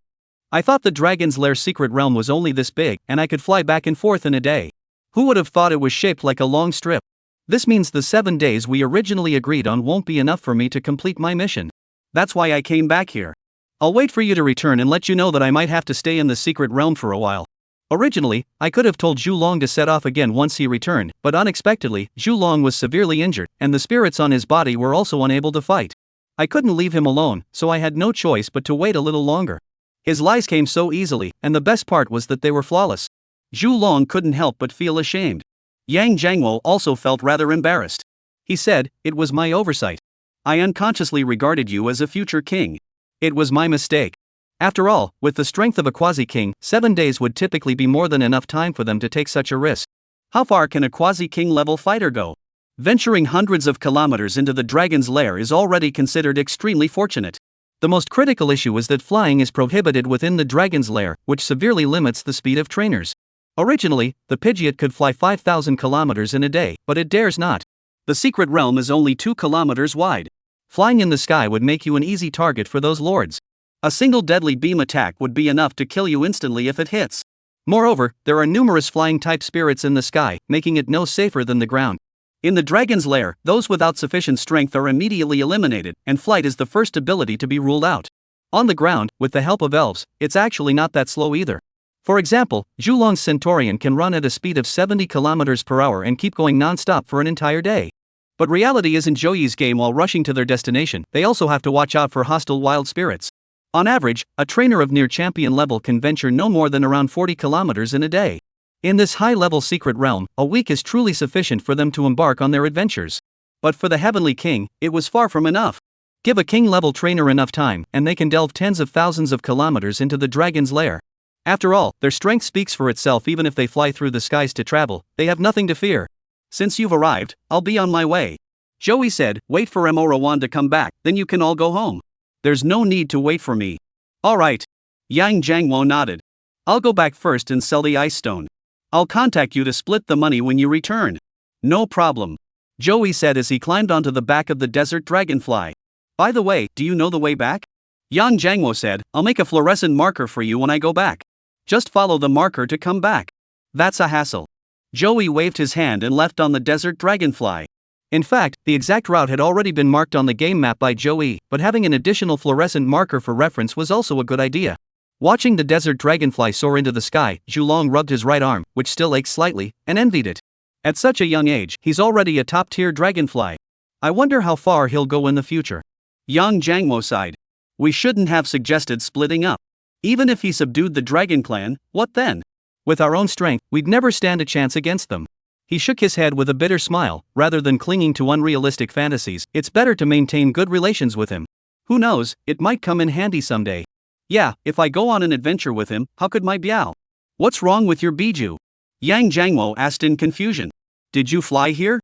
"I thought the Dragon's Lair secret realm was only this big, and I could fly back and forth in a day. Who would have thought it was shaped like a long strip? This means the 7 days we originally agreed on won't be enough for me to complete my mission. That's why I came back here. I'll wait for you to return and let you know that I might have to stay in the secret realm for a while." Originally, I could have told Zhu Long to set off again once he returned, but unexpectedly, Zhu Long was severely injured, and the spirits on his body were also unable to fight. I couldn't leave him alone, so I had no choice but to wait a little longer. His lies came so easily, and the best part was that they were flawless. Zhu Long couldn't help but feel ashamed. Yang Jiangwo also felt rather embarrassed. He said, "It was my oversight. I unconsciously regarded you as a future king. It was my mistake. After all, with the strength of a quasi-king, 7 days would typically be more than enough time for them to take such a risk. How far can a quasi-king level fighter go? Venturing hundreds of kilometers into the dragon's lair is already considered extremely fortunate. The most critical issue is that flying is prohibited within the dragon's lair, which severely limits the speed of trainers. Originally, the Pidgeot could fly 5,000 kilometers in a day, but it dares not. The secret realm is only 2 kilometers wide. Flying in the sky would make you an easy target for those lords. A single deadly beam attack would be enough to kill you instantly if it hits. Moreover, there are numerous flying-type spirits in the sky, making it no safer than the ground. In the dragon's lair, those without sufficient strength are immediately eliminated, and flight is the first ability to be ruled out. On the ground, with the help of elves, it's actually not that slow either. For example, Zhu Long's Centaurian can run at a speed of 70 kilometers per hour and keep going non-stop for an entire day. But reality isn't Joey's game. While rushing to their destination, they also have to watch out for hostile wild spirits. On average, a trainer of near champion level can venture no more than around 40 kilometers in a day. In this high-level secret realm, a week is truly sufficient for them to embark on their adventures. But for the Heavenly King, it was far from enough. Give a king-level trainer enough time, and they can delve tens of thousands of kilometers into the dragon's lair. After all, their strength speaks for itself. Even if they fly through the skies to travel, they have nothing to fear. Since you've arrived, I'll be on my way. Joey said, wait for Rawan to come back, then you can all go home. There's no need to wait for me. Alright. Yang Jangwo nodded. I'll go back first and sell the ice stone. I'll contact you to split the money when you return. No problem. Joey said as he climbed onto the back of the desert dragonfly. By the way, do you know the way back? Yang Jangwo said, I'll make a fluorescent marker for you when I go back. Just follow the marker to come back. That's a hassle. Joey waved his hand and left on the desert dragonfly. In fact, the exact route had already been marked on the game map by Joey, but having an additional fluorescent marker for reference was also a good idea. Watching the desert dragonfly soar into the sky, Zhulong rubbed his right arm, which still ached slightly, and envied it. At such a young age, he's already a top-tier dragonfly. I wonder how far he'll go in the future. Yang Jangwo sighed. We shouldn't have suggested splitting up. Even if he subdued the dragon clan, what then? With our own strength, we'd never stand a chance against them. He shook his head with a bitter smile. Rather than clinging to unrealistic fantasies, it's better to maintain good relations with him. Who knows, it might come in handy someday. Yeah, if I go on an adventure with him, how could my Biao? What's wrong with your Biju? Yang Jangwo asked in confusion. Did you fly here?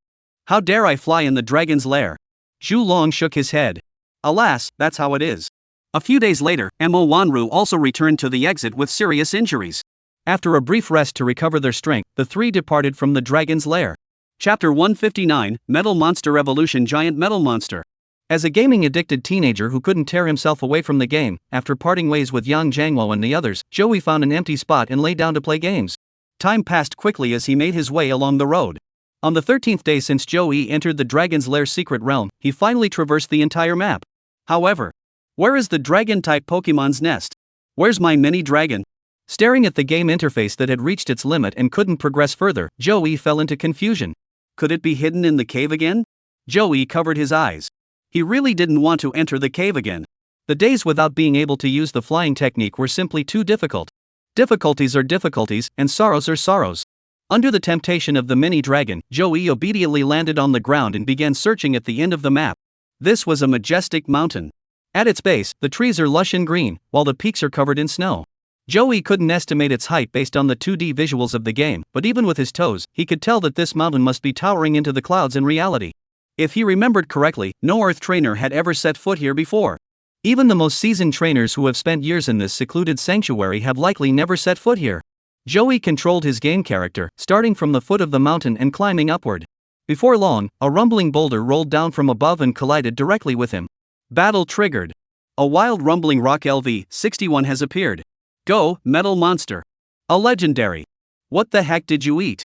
How dare I fly in the dragon's lair? Zhulong shook his head. Alas, that's how it is. A few days later, Mo Wanru also returned to the exit with serious injuries. After a brief rest to recover their strength, the three departed from the dragon's lair. Chapter 159, Metal Monster Evolution. Giant Metal Monster. As a gaming-addicted teenager who couldn't tear himself away from the game, after parting ways with Yang Jangwo and the others, Joey found an empty spot and lay down to play games. Time passed quickly as he made his way along the road. On the 13th day since Joey entered the dragon's lair secret realm, he finally traversed the entire map. However, where is the dragon-type Pokemon's nest? Where's my mini-dragon? Staring at the game interface that had reached its limit and couldn't progress further, Joey fell into confusion. Could it be hidden in the cave again? Joey covered his eyes. He really didn't want to enter the cave again. The days without being able to use the flying technique were simply too difficult. Difficulties are difficulties, and sorrows are sorrows. Under the temptation of the mini-dragon, Joey obediently landed on the ground and began searching at the end of the map. This was a majestic mountain. At its base, the trees are lush and green, while the peaks are covered in snow. Joey couldn't estimate its height based on the 2D visuals of the game, but even with his toes, he could tell that this mountain must be towering into the clouds in reality. If he remembered correctly, no Earth trainer had ever set foot here before. Even the most seasoned trainers who have spent years in this secluded sanctuary have likely never set foot here. Joey controlled his game character, starting from the foot of the mountain and climbing upward. Before long, a rumbling boulder rolled down from above and collided directly with him. Battle triggered. A wild rumbling rock LV-61 has appeared. Go, Metal Monster. A legendary. What the heck did you eat?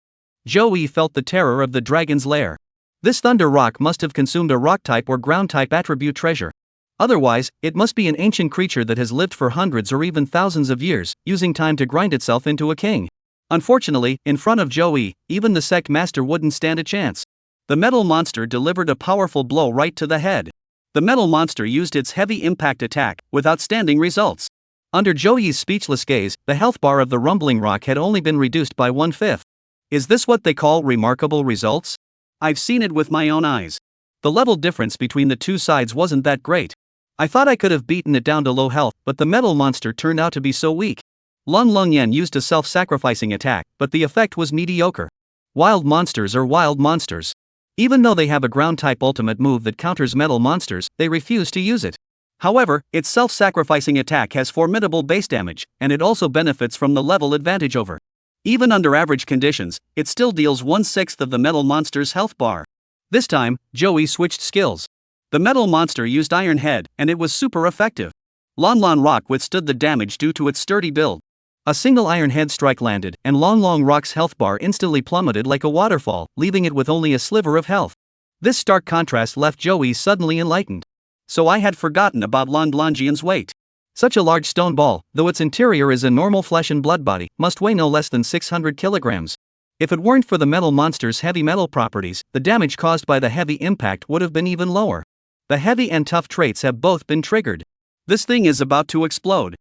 Joey felt the terror of the dragon's lair. This thunder rock must have consumed a rock-type or ground-type attribute treasure. Otherwise, it must be an ancient creature that has lived for hundreds or even thousands of years, using time to grind itself into a king. Unfortunately, in front of Joey, even the sect master wouldn't stand a chance. The metal monster delivered a powerful blow right to the head. The metal monster used its heavy impact attack, with outstanding results. Under Joey's speechless gaze, the health bar of the rumbling rock had only been reduced by 1/5. Is this what they call remarkable results? I've seen it with my own eyes. The level difference between the two sides wasn't that great. I thought I could have beaten it down to low health, but the metal monster turned out to be so weak. Lun Lungyan used a self-sacrificing attack, but the effect was mediocre. Wild monsters are wild monsters. Even though they have a ground-type ultimate move that counters metal monsters, they refuse to use it. However, its self-sacrificing attack has formidable base damage, and it also benefits from the level advantage over. Even under average conditions, it still deals 1/6 of the metal monster's health bar. This time, Joey switched skills. The metal monster used Iron Head, and it was super effective. Lon Lon Rock withstood the damage due to its sturdy build. A single Iron Head strike landed, and Lon Lon Rock's health bar instantly plummeted like a waterfall, leaving it with only a sliver of health. This stark contrast left Joey suddenly enlightened. So I had forgotten about Lon Longian's weight. Such a large stone ball, though its interior is a normal flesh and blood body, must weigh no less than 600 kilograms. If it weren't for the metal monster's heavy metal properties, the damage caused by the heavy impact would have been even lower. The heavy and tough traits have both been triggered. This thing is about to explode.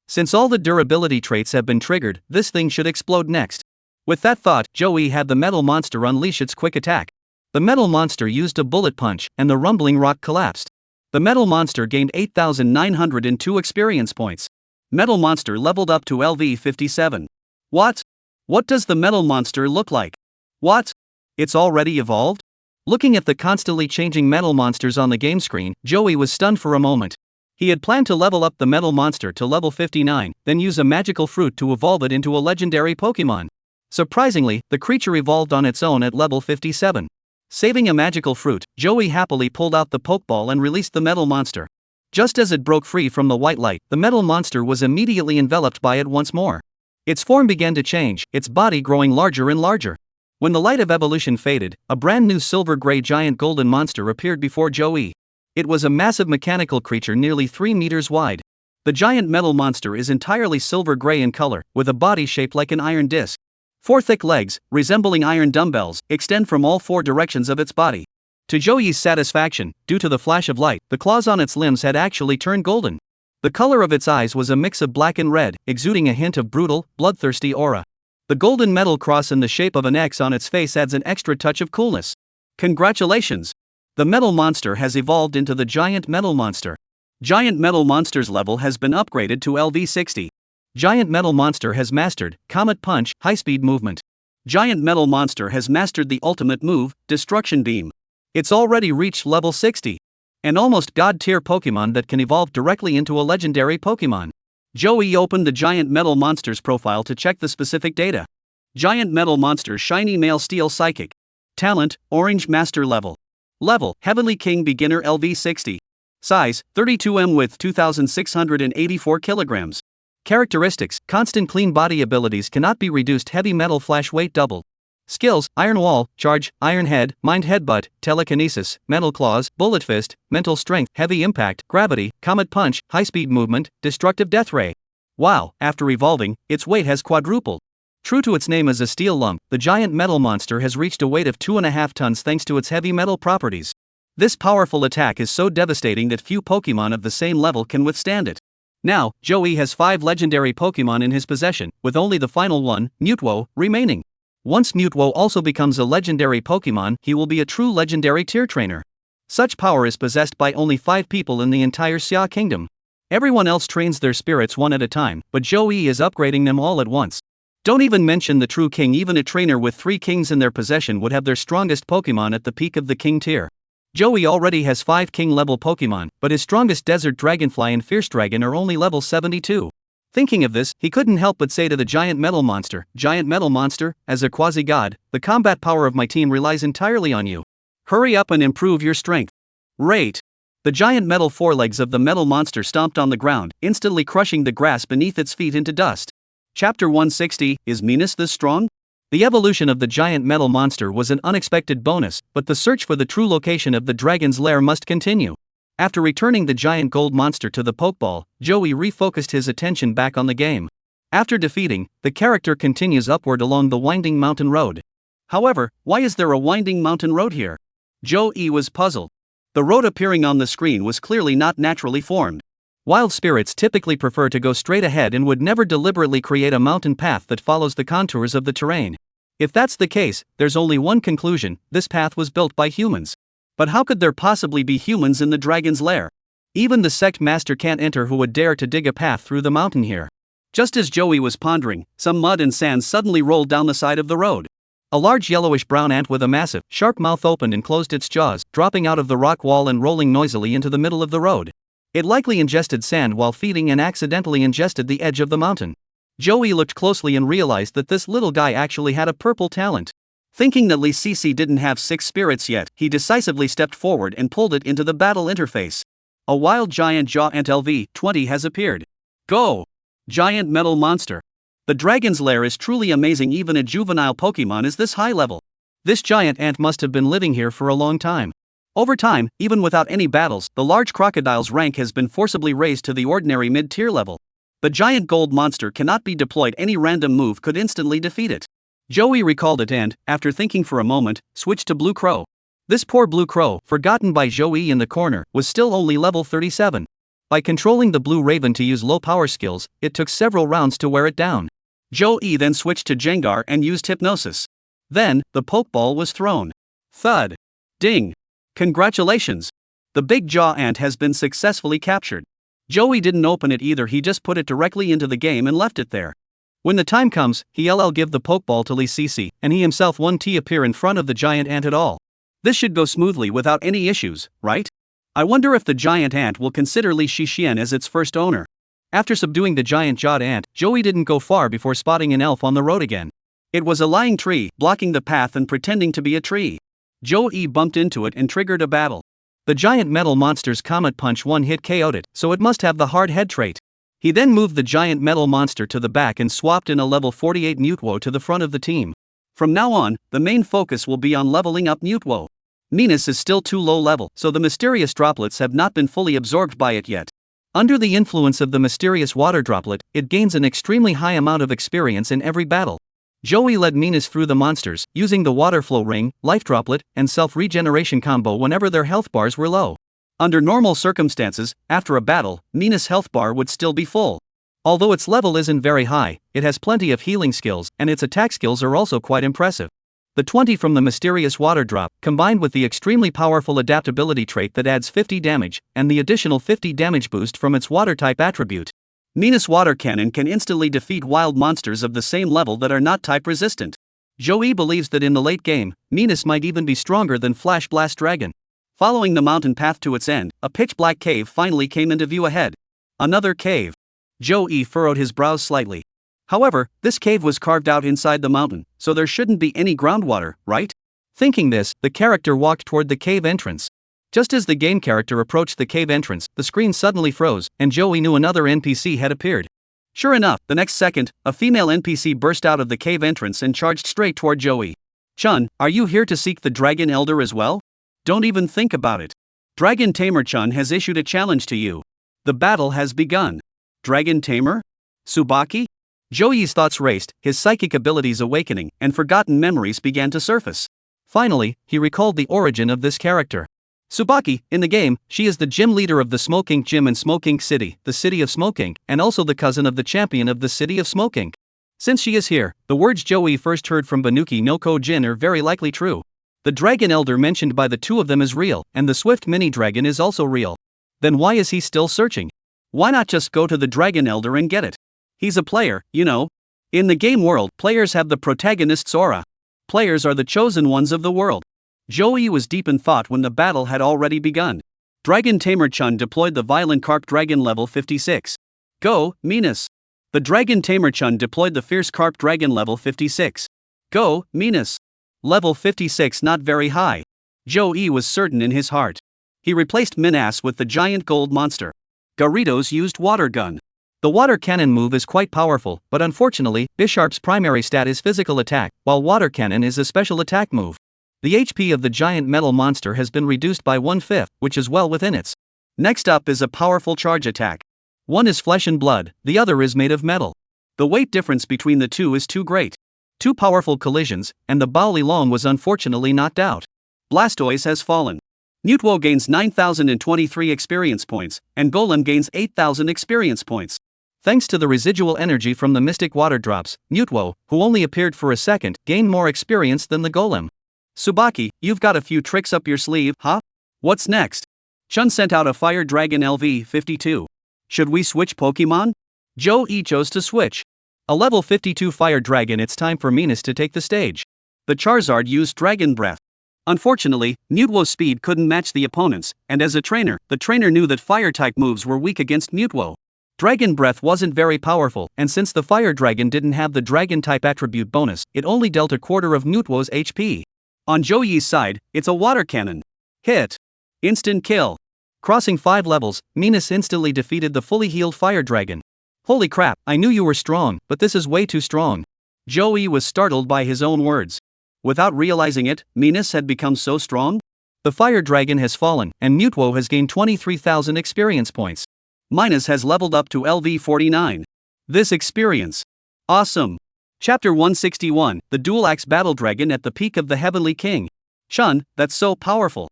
Since all the durability traits have been triggered, this thing should explode next. With that thought, Joey had the metal monster unleash its quick attack. The metal monster used a bullet punch, and the rumbling rock collapsed. The Metal Monster gained 8,902 experience points. Metal Monster leveled up to LV 57. What? What does the Metal Monster look like? What? It's already evolved? Looking at the constantly changing Metal Monsters on the game screen, Joey was stunned for a moment. He had planned to level up the Metal Monster to level 59, then use a magical fruit to evolve it into a legendary Pokemon. Surprisingly, the creature evolved on its own at level 57. Saving a magical fruit, Joey happily pulled out the Pokeball and released the Metal Monster. Just as it broke free from the white light, the Metal Monster was immediately enveloped by it once more. Its form began to change, its body growing larger and larger. When the light of evolution faded, a brand new silver-gray giant golden monster appeared before Joey. It was a massive mechanical creature nearly 3 meters wide. The giant Metal Monster is entirely silver-gray in color, with a body shaped like an iron disc. 4 thick legs, resembling iron dumbbells, extend from all 4 directions of its body. To Joey's satisfaction, due to the flash of light, the claws on its limbs had actually turned golden. The color of its eyes was a mix of black and red, exuding a hint of brutal, bloodthirsty aura. The golden metal cross in the shape of an X on its face adds an extra touch of coolness. Congratulations! The Metal Monster has evolved into the Giant Metal Monster. Giant Metal Monster's level has been upgraded to LV 60. Giant Metal Monster has mastered Comet Punch, high-speed movement. Giant Metal Monster has mastered the ultimate move, Destruction Beam. It's already reached level 60. An almost god-tier Pokemon that can evolve directly into a legendary Pokemon. Joey opened the Giant Metal Monster's profile to check the specific data. Giant Metal Monster Shiny Male Steel Psychic. Talent, Orange Master Level. Level, Heavenly King Beginner LV 60. Size, 32M with 2,684 kilograms. Characteristics, constant clean body abilities cannot be reduced, heavy metal flash weight double. Skills, Iron Wall, Charge, Iron Head, Mind Headbutt, Telekinesis, Metal Claws, Bullet Fist, Mental Strength, Heavy Impact, Gravity, Comet Punch, High-Speed Movement, Destructive Death Ray. Wow, after evolving, its weight has quadrupled. True to its name as a steel lump, the Giant Metal Monster has reached a weight of 2.5 tons thanks to its heavy metal properties. This powerful attack is so devastating that few Pokemon of the same level can withstand it. Now, Joey has 5 legendary Pokemon in his possession, with only the final one, Mutwo, remaining. Once Mutwo also becomes a legendary Pokemon, he will be a true legendary tier trainer. Such power is possessed by only 5 people in the entire Xia Kingdom. Everyone else trains their spirits one at a time, but Joey is upgrading them all at once. Don't even mention the true king. Even a trainer with 3 kings in their possession would have their strongest Pokemon at the peak of the king tier. Joey already has 5 king-level Pokemon, but his strongest Desert Dragonfly and Fierce Dragon are only level 72. Thinking of this, he couldn't help but say to the Giant Metal Monster, Giant Metal Monster, as a quasi-god, the combat power of my team relies entirely on you. Hurry up and improve your strength. Rate. The giant metal forelegs of the Metal Monster stomped on the ground, instantly crushing the grass beneath its feet into dust. Chapter 160, Is Menace This Strong? The evolution of the Giant Metal Monster was an unexpected bonus, but the search for the true location of the dragon's lair must continue. After returning the giant gold monster to the Pokeball, Joey refocused his attention back on the game. After defeating, the character continues upward along the winding mountain road. However, why is there a winding mountain road here? Joey was puzzled. The road appearing on the screen was clearly not naturally formed. Wild spirits typically prefer to go straight ahead and would never deliberately create a mountain path that follows the contours of the terrain. If that's the case, there's only one conclusion: this path was built by humans. But how could there possibly be humans in the dragon's lair? Even the sect master can't enter who would dare to dig a path through the mountain here. Just as Joey was pondering, some mud and sand suddenly rolled down the side of the road. A large yellowish-brown ant with a massive, sharp mouth opened and closed its jaws, dropping out of the rock wall and rolling noisily into the middle of the road. It likely ingested sand while feeding and accidentally ingested the edge of the mountain. Joey looked closely and realized that this little guy actually had a purple talent. Thinking that Lee Cece didn't have 6 spirits yet, he decisively stepped forward and pulled it into the battle interface. A wild giant jaw ant LV 20 has appeared. Go! Giant Metal Monster. The dragon's lair is truly amazing. Even a juvenile Pokemon is this high level. This giant ant must have been living here for a long time. Over time, even without any battles, the large crocodile's rank has been forcibly raised to the ordinary mid-tier level. The giant gold monster cannot be deployed. Any random move could instantly defeat it. Joey recalled it and, after thinking for a moment, switched to Blue Crow. This poor Blue Crow, forgotten by Joey in the corner, was still only level 37. By controlling the Blue Raven to use low power skills, it took several rounds to wear it down. Joey then switched to Jengar and used Hypnosis. Then, the Pokeball was thrown. Thud. Ding. Congratulations. The big jaw ant has been successfully captured. Joey didn't open it either, he just put it directly into the game and left it there. When the time comes, he'll give the pokeball to Lee Cece, and he himself won't appear in front of the giant ant at all. This should go smoothly without any issues, right? I wonder if the giant ant will consider Li Shixian as its first owner. After subduing the giant-jawed ant, Joey didn't go far before spotting an elf on the road again. It was a lying tree, blocking the path and pretending to be a tree. Joey bumped into it and triggered a battle. The giant metal monster's Comet Punch one-hit KO'd it, so it must have the hard head trait. He then moved the giant metal monster to the back and swapped in a level 48 Mutwo to the front of the team. From now on, the main focus will be on leveling up Mutwo. Venus is still too low level, so the mysterious droplets have not been fully absorbed by it yet. Under the influence of the mysterious water droplet, it gains an extremely high amount of experience in every battle. Joey led Venus through the monsters, using the water flow ring, life droplet, and self-regeneration combo whenever their health bars were low. Under normal circumstances, after a battle, Mina's health bar would still be full. Although its level isn't very high, it has plenty of healing skills, and its attack skills are also quite impressive. The 20 from the mysterious water drop, combined with the extremely powerful adaptability trait that adds 50 damage, and the additional 50 damage boost from its water type attribute. Mina's water cannon can instantly defeat wild monsters of the same level that are not type resistant. Joey believes that in the late game, Minas might even be stronger than Flash Blast Dragon. Following the mountain path to its end, a pitch-black cave finally came into view ahead. Another cave. Joey furrowed his brows slightly. However, this cave was carved out inside the mountain, so there shouldn't be any groundwater, right? Thinking this, the character walked toward the cave entrance. Just as the game character approached the cave entrance, the screen suddenly froze, and Joey knew another NPC had appeared. Sure enough, the next second, a female NPC burst out of the cave entrance and charged straight toward Joey. Chun, are you here to seek the Dragon Elder as well? Don't even think about it. Dragon Tamer Chun has issued a challenge to you. The battle has begun. Dragon Tamer? Tsubaki? Joey's thoughts raced, his psychic abilities awakening, and forgotten memories began to surface. Finally, he recalled the origin of this character. Tsubaki, in the game, she is the gym leader of the Smoke Ink Gym in Smoke Ink City, the city of Smoke Ink, and also the cousin of the champion of the city of Smoke Ink. Since she is here, the words Joey first heard from Banuki no Ko-jin are very likely true. The Dragon Elder mentioned by the two of them is real, and the Swift Mini-Dragon is also real. Then why is he still searching? Why not just go to the Dragon Elder and get it? He's a player, you know. In the game world, players have the protagonist's aura. Players are the chosen ones of the world. Joey was deep in thought when the battle had already begun. Dragon Tamer Chun deployed the Violent Carp Dragon level 56. Go, Minas. The Dragon Tamer Chun deployed the Fierce Carp Dragon level 56. Go, Minas. Level 56 not very high. Joey was certain in his heart. He replaced Minas with the giant gold monster. Garridos used Water Gun. The water cannon move is quite powerful, but unfortunately, Bisharp's primary stat is physical attack, while water cannon is a special attack move. The HP of the giant metal monster has been reduced by 1/5, which is well within its. Next up is a powerful charge attack. One is flesh and blood, the other is made of metal. The weight difference between the two is too great. Two powerful collisions, and the Bao Long was unfortunately knocked out. Blastoise has fallen. Mutwo gains 9,023 experience points, and Golem gains 8,000 experience points. Thanks to the residual energy from the Mystic Water Drops, Mutwo, who only appeared for a second, gained more experience than the Golem. Tsubaki, you've got a few tricks up your sleeve, huh? What's next? Chun sent out a Fire Dragon LV-52. Should we switch Pokemon? Joey chose to switch. A level 52 Fire Dragon, it's time for Minas to take the stage. The Charizard used Dragon Breath. Unfortunately, Mutwo's speed couldn't match the opponent's, and as a trainer, the trainer knew that Fire-type moves were weak against Mutwo. Dragon Breath wasn't very powerful, and since the Fire Dragon didn't have the Dragon-type attribute bonus, it only dealt a quarter of Mutwo's HP. On Joey's side, it's a Water Cannon. Hit. Instant kill. Crossing 5 levels, Minas instantly defeated the fully healed Fire Dragon. Holy crap, I knew you were strong, but this is way too strong. Joey was startled by his own words. Without realizing it, Minas had become so strong? The Fire Dragon has fallen, and Mutwo has gained 23,000 experience points. Minas has leveled up to LV-49. This experience. Awesome. Chapter 161, The Dual Axe Battle Dragon at the Peak of the Heavenly King. Chun, that's so powerful.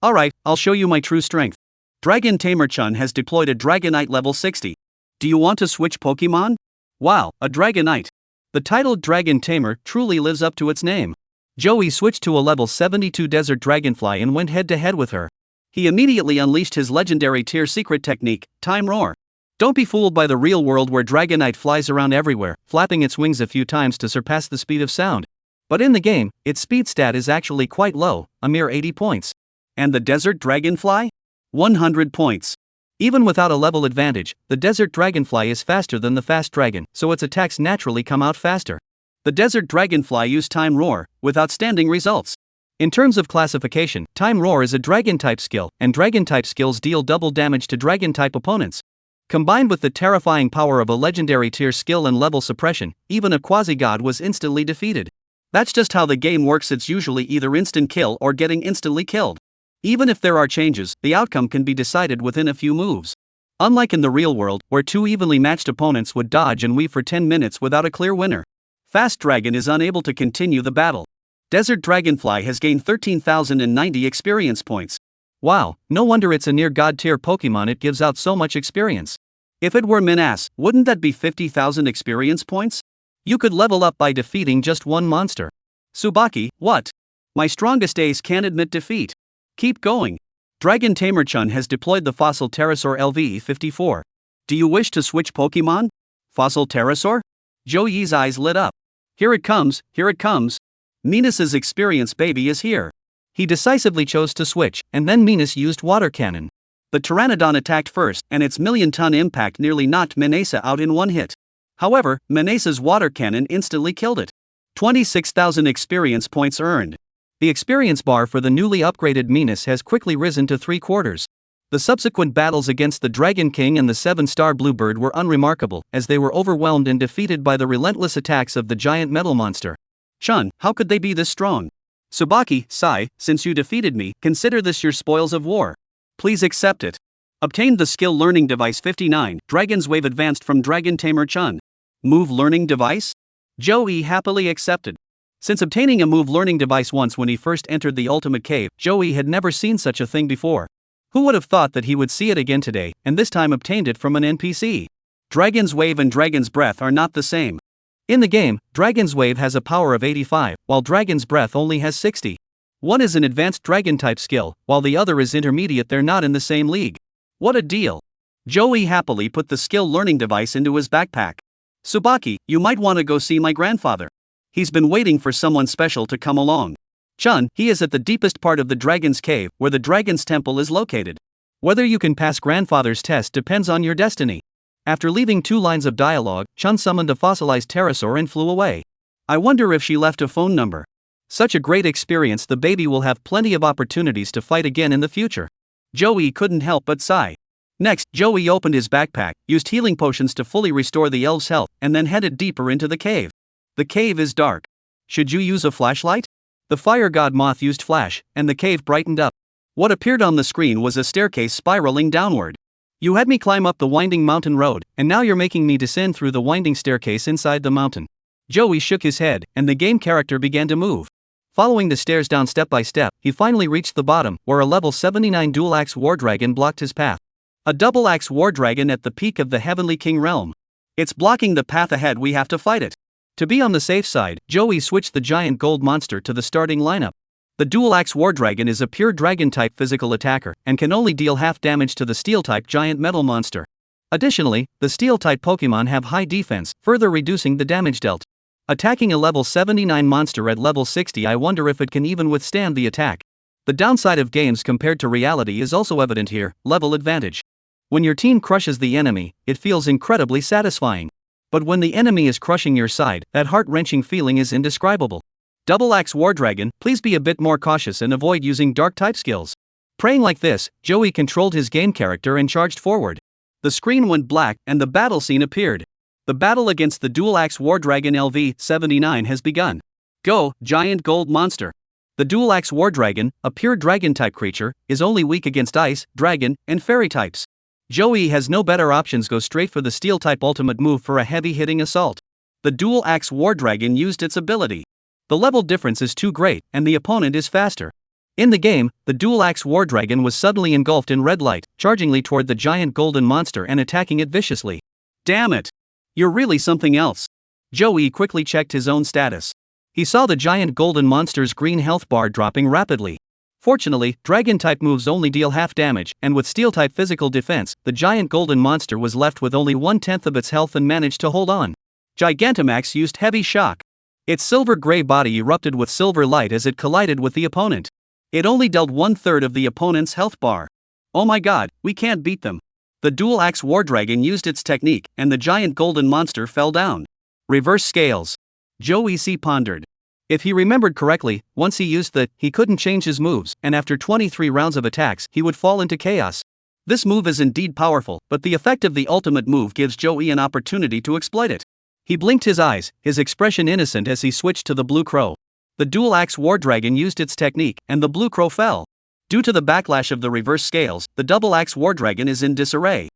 Alright, I'll show you my true strength. Dragon Tamer Chun has deployed a Dragonite level 60. Do you want to switch Pokemon? Wow, a Dragonite. The titled Dragon Tamer truly lives up to its name. Joey switched to a level 72 Desert Dragonfly and went head to head with her. He immediately unleashed his legendary tier secret technique, Time Roar. Don't be fooled by the real world where Dragonite flies around everywhere, flapping its wings a few times to surpass the speed of sound. But in the game, its speed stat is actually quite low, a mere 80 points. And the Desert Dragonfly? 100 points. Even without a level advantage, the Desert Dragonfly is faster than the Fast Dragon, so its attacks naturally come out faster. The Desert Dragonfly used Time Roar, with outstanding results. In terms of classification, Time Roar is a Dragon-type skill, and Dragon-type skills deal double damage to Dragon-type opponents. Combined with the terrifying power of a legendary tier skill and level suppression, even a quasi-god was instantly defeated. That's just how the game works. It's usually either instant kill or getting instantly killed. Even if there are changes, the outcome can be decided within a few moves. Unlike in the real world, where two evenly matched opponents would dodge and weave for 10 minutes without a clear winner. Fast Dragon is unable to continue the battle. Desert Dragonfly has gained 13,090 experience points. Wow, no wonder it's a near god tier Pokemon, it gives out so much experience. If it were Minas, wouldn't that be 50,000 experience points? You could level up by defeating just one monster. Tsubaki, what? My strongest ace can't admit defeat. Keep going. Dragon Tamer Chun has deployed the Fossil Pterosaur LV-54. Do you wish to switch Pokemon? Fossil Pterosaur? Joey's eyes lit up. Here it comes, here it comes. Minas's experience baby is here. He decisively chose to switch, and then Minas used Water Cannon. The Pteranodon attacked first, and its million-ton impact nearly knocked Minasa out in one hit. However, Minasa's Water Cannon instantly killed it. 26,000 experience points earned. The experience bar for the newly upgraded Minas has quickly risen to 3/4. The subsequent battles against the Dragon King and the 7-star Bluebird were unremarkable, as they were overwhelmed and defeated by the relentless attacks of the giant metal monster. Chun, how could they be this strong? Tsubaki, sigh, since you defeated me, consider this your spoils of war. Please accept it. Obtained the skill learning device 59, Dragon's Wave advanced from Dragon Tamer Chun. Move learning device? Joey happily accepted. Since obtaining a move learning device once when he first entered the Ultimate Cave, Joey had never seen such a thing before. Who would have thought that he would see it again today, and this time obtained it from an NPC? Dragon's Wave and Dragon's Breath are not the same. In the game, Dragon's Wave has a power of 85, while Dragon's Breath only has 60. One is an advanced Dragon-type skill, while the other is intermediate. They're not in the same league. What a deal. Joey happily put the skill learning device into his backpack. Tsubaki, you might want to go see my grandfather. He's been waiting for someone special to come along. Chun, he is at the deepest part of the Dragon's Cave, where the Dragon's Temple is located. Whether you can pass grandfather's test depends on your destiny. After leaving 2 lines of dialogue, Chun summoned a fossilized pterosaur and flew away. I wonder if she left a phone number. Such a great experience, the baby will have plenty of opportunities to fight again in the future. Joey couldn't help but sigh. Next, Joey opened his backpack, used healing potions to fully restore the elf's health, and then headed deeper into the cave. The cave is dark. Should you use a flashlight? The fire god Moth used flash, and the cave brightened up. What appeared on the screen was a staircase spiraling downward. You had me climb up the winding mountain road, and now you're making me descend through the winding staircase inside the mountain. Joey shook his head, and the game character began to move. Following the stairs down step by step, he finally reached the bottom, where a level 79 dual-axe war dragon blocked his path. A double-axe war dragon at the peak of the Heavenly King realm. It's blocking the path ahead, we have to fight it. To be on the safe side, Joey switched the giant gold monster to the starting lineup. The dual-axe war dragon is a pure dragon-type physical attacker, and can only deal half damage to the steel-type giant metal monster. Additionally, the steel-type Pokemon have high defense, further reducing the damage dealt. Attacking a level 79 monster at level 60, I wonder if it can even withstand the attack. The downside of games compared to reality is also evident here: level advantage. When your team crushes the enemy, it feels incredibly satisfying. But when the enemy is crushing your side, that heart-wrenching feeling is indescribable. Double-axe war dragon, please be a bit more cautious and avoid using dark-type skills. Praying like this, Joey controlled his game character and charged forward. The screen went black, and the battle scene appeared. The battle against the dual-axe war dragon LV-79 has begun. Go, giant gold monster. The dual-axe war dragon, a pure dragon-type creature, is only weak against ice, dragon, and fairy types. Joey has no better options. Go straight for the steel-type ultimate move for a heavy-hitting assault. The dual-axe war dragon used its ability. The level difference is too great, and the opponent is faster. In the game, the dual-axe war dragon was suddenly engulfed in red light, chargingly toward the giant golden monster and attacking it viciously. Damn it! You're really something else. Joey quickly checked his own status. He saw the giant golden monster's green health bar dropping rapidly. Fortunately, Dragon-type moves only deal half damage, and with Steel-type physical defense, the giant golden monster was left with only 1/10 of its health and managed to hold on. Gigantamax used heavy shock. Its silver-gray body erupted with silver light as it collided with the opponent. It only dealt 1/3 of the opponent's health bar. Oh my god, we can't beat them. The dual-axe war dragon used its technique, and the giant golden monster fell down. Reverse scales. Joey C. pondered. If he remembered correctly, once he used he couldn't change his moves, and after 23 rounds of attacks, he would fall into chaos. This move is indeed powerful, but the effect of the ultimate move gives Joey an opportunity to exploit it. He blinked his eyes, his expression innocent as he switched to the blue crow. The dual-axe war dragon used its technique, and the blue crow fell. Due to the backlash of the reverse scales, the double-axe war dragon is in disarray.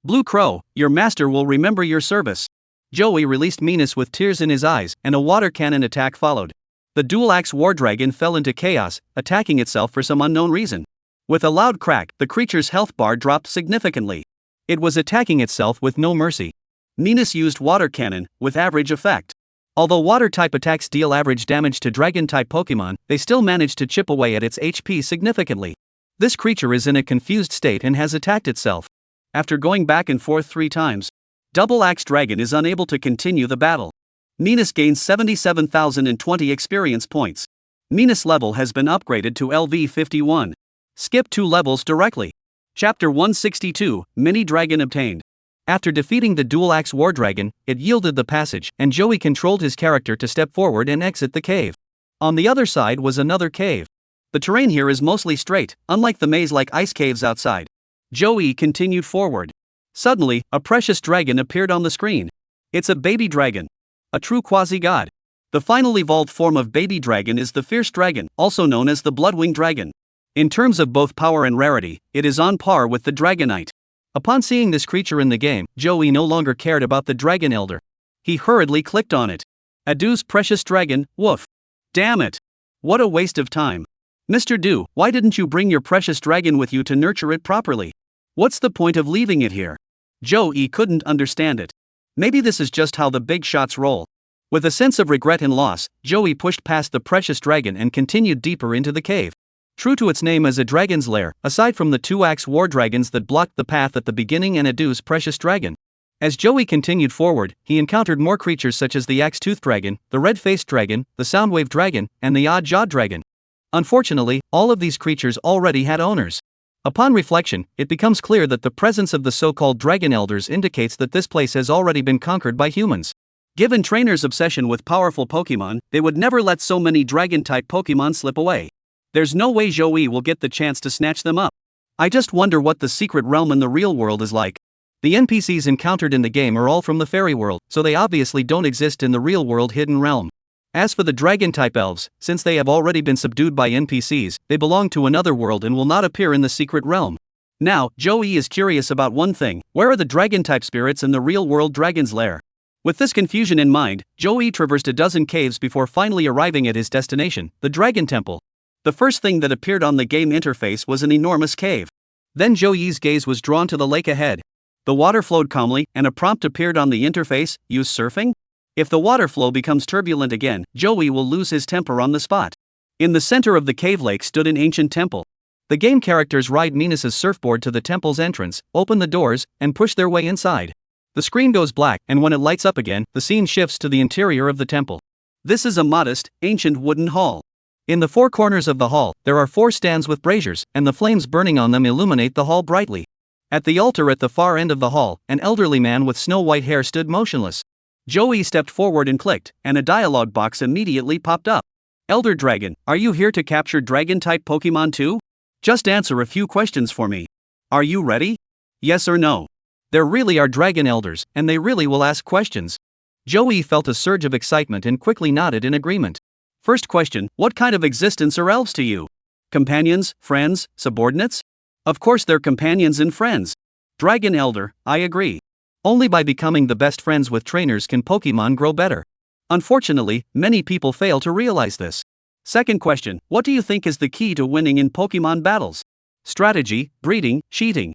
Blue crow, your master will remember your service. Joey released meanness with tears in his eyes, and a water cannon attack followed. The dual-axe war dragon fell into chaos, attacking itself for some unknown reason. With a loud crack, the creature's health bar dropped significantly. It was attacking itself with no mercy. Meanness used water cannon, with average effect. Although water-type attacks deal average damage to dragon-type Pokemon, they still manage to chip away at its HP significantly. This creature is in a confused state and has attacked itself. After going back and forth 3 times, Double-Axe Dragon is unable to continue the battle. Meanness gains 77,020 experience points. Meanness level has been upgraded to LV 51. Skip 2 levels directly. Chapter 162, Mini Dragon obtained. After defeating the dual-axe war dragon, it yielded the passage, and Joey controlled his character to step forward and exit the cave. On the other side was another cave. The terrain here is mostly straight, unlike the maze-like ice caves outside. Joey continued forward. Suddenly, a precious dragon appeared on the screen. It's a baby dragon. A true quasi-god. The final evolved form of baby dragon is the fierce dragon, also known as the bloodwing dragon. In terms of both power and rarity, it is on par with the Dragonite. Upon seeing this creature in the game, Joey no longer cared about the Dragon Elder. He hurriedly clicked on it. Adoo's precious dragon, woof. Damn it. What a waste of time. Mr. Do, why didn't you bring your precious dragon with you to nurture it properly? What's the point of leaving it here? Joey couldn't understand it. Maybe this is just how the big shots roll. With a sense of regret and loss, Joey pushed past the precious dragon and continued deeper into the cave. True to its name as a dragon's lair, aside from the 2-axe war dragons that blocked the path at the beginning and Adoo's precious dragon. As Joey continued forward, he encountered more creatures such as the axe-toothed dragon, the red-faced dragon, the soundwave dragon, and the odd-jawed dragon. Unfortunately, all of these creatures already had owners. Upon reflection, it becomes clear that the presence of the so-called Dragon Elders indicates that this place has already been conquered by humans. Given trainers' obsession with powerful Pokemon, they would never let so many Dragon-type Pokemon slip away. There's no way Joey will get the chance to snatch them up. I just wonder what the secret realm in the real world is like. The NPCs encountered in the game are all from the fairy world, so they obviously don't exist in the real world hidden realm. As for the Dragon-type elves, since they have already been subdued by NPCs, they belong to another world and will not appear in the secret realm. Now, Joey is curious about one thing: where are the Dragon-type spirits in the real-world dragon's lair? With this confusion in mind, Joey traversed a dozen caves before finally arriving at his destination, the Dragon Temple. The first thing that appeared on the game interface was an enormous cave. Then Joey's gaze was drawn to the lake ahead. The water flowed calmly, and a prompt appeared on the interface: use surfing? If the water flow becomes turbulent again, Joey will lose his temper on the spot. In the center of the cave lake stood an ancient temple. The game characters ride Minus's surfboard to the temple's entrance, open the doors, and push their way inside. The screen goes black, and when it lights up again, the scene shifts to the interior of the temple. This is a modest, ancient wooden hall. In the 4 corners of the hall, there are 4 stands with braziers, and the flames burning on them illuminate the hall brightly. At the altar at the far end of the hall, an elderly man with snow-white hair stood motionless. Joey stepped forward and clicked, and a dialogue box immediately popped up. Elder Dragon, are you here to capture Dragon-type Pokemon too? Just answer a few questions for me. Are you ready? Yes or no? There really are Dragon Elders, and they really will ask questions. Joey felt a surge of excitement and quickly nodded in agreement. First question: what kind of existence are elves to you? Companions, friends, subordinates? Of course they're companions and friends. Dragon Elder, I agree. Only by becoming the best friends with trainers can Pokemon grow better. Unfortunately, many people fail to realize this. Second question: what do you think is the key to winning in Pokemon battles? Strategy, breeding, cheating?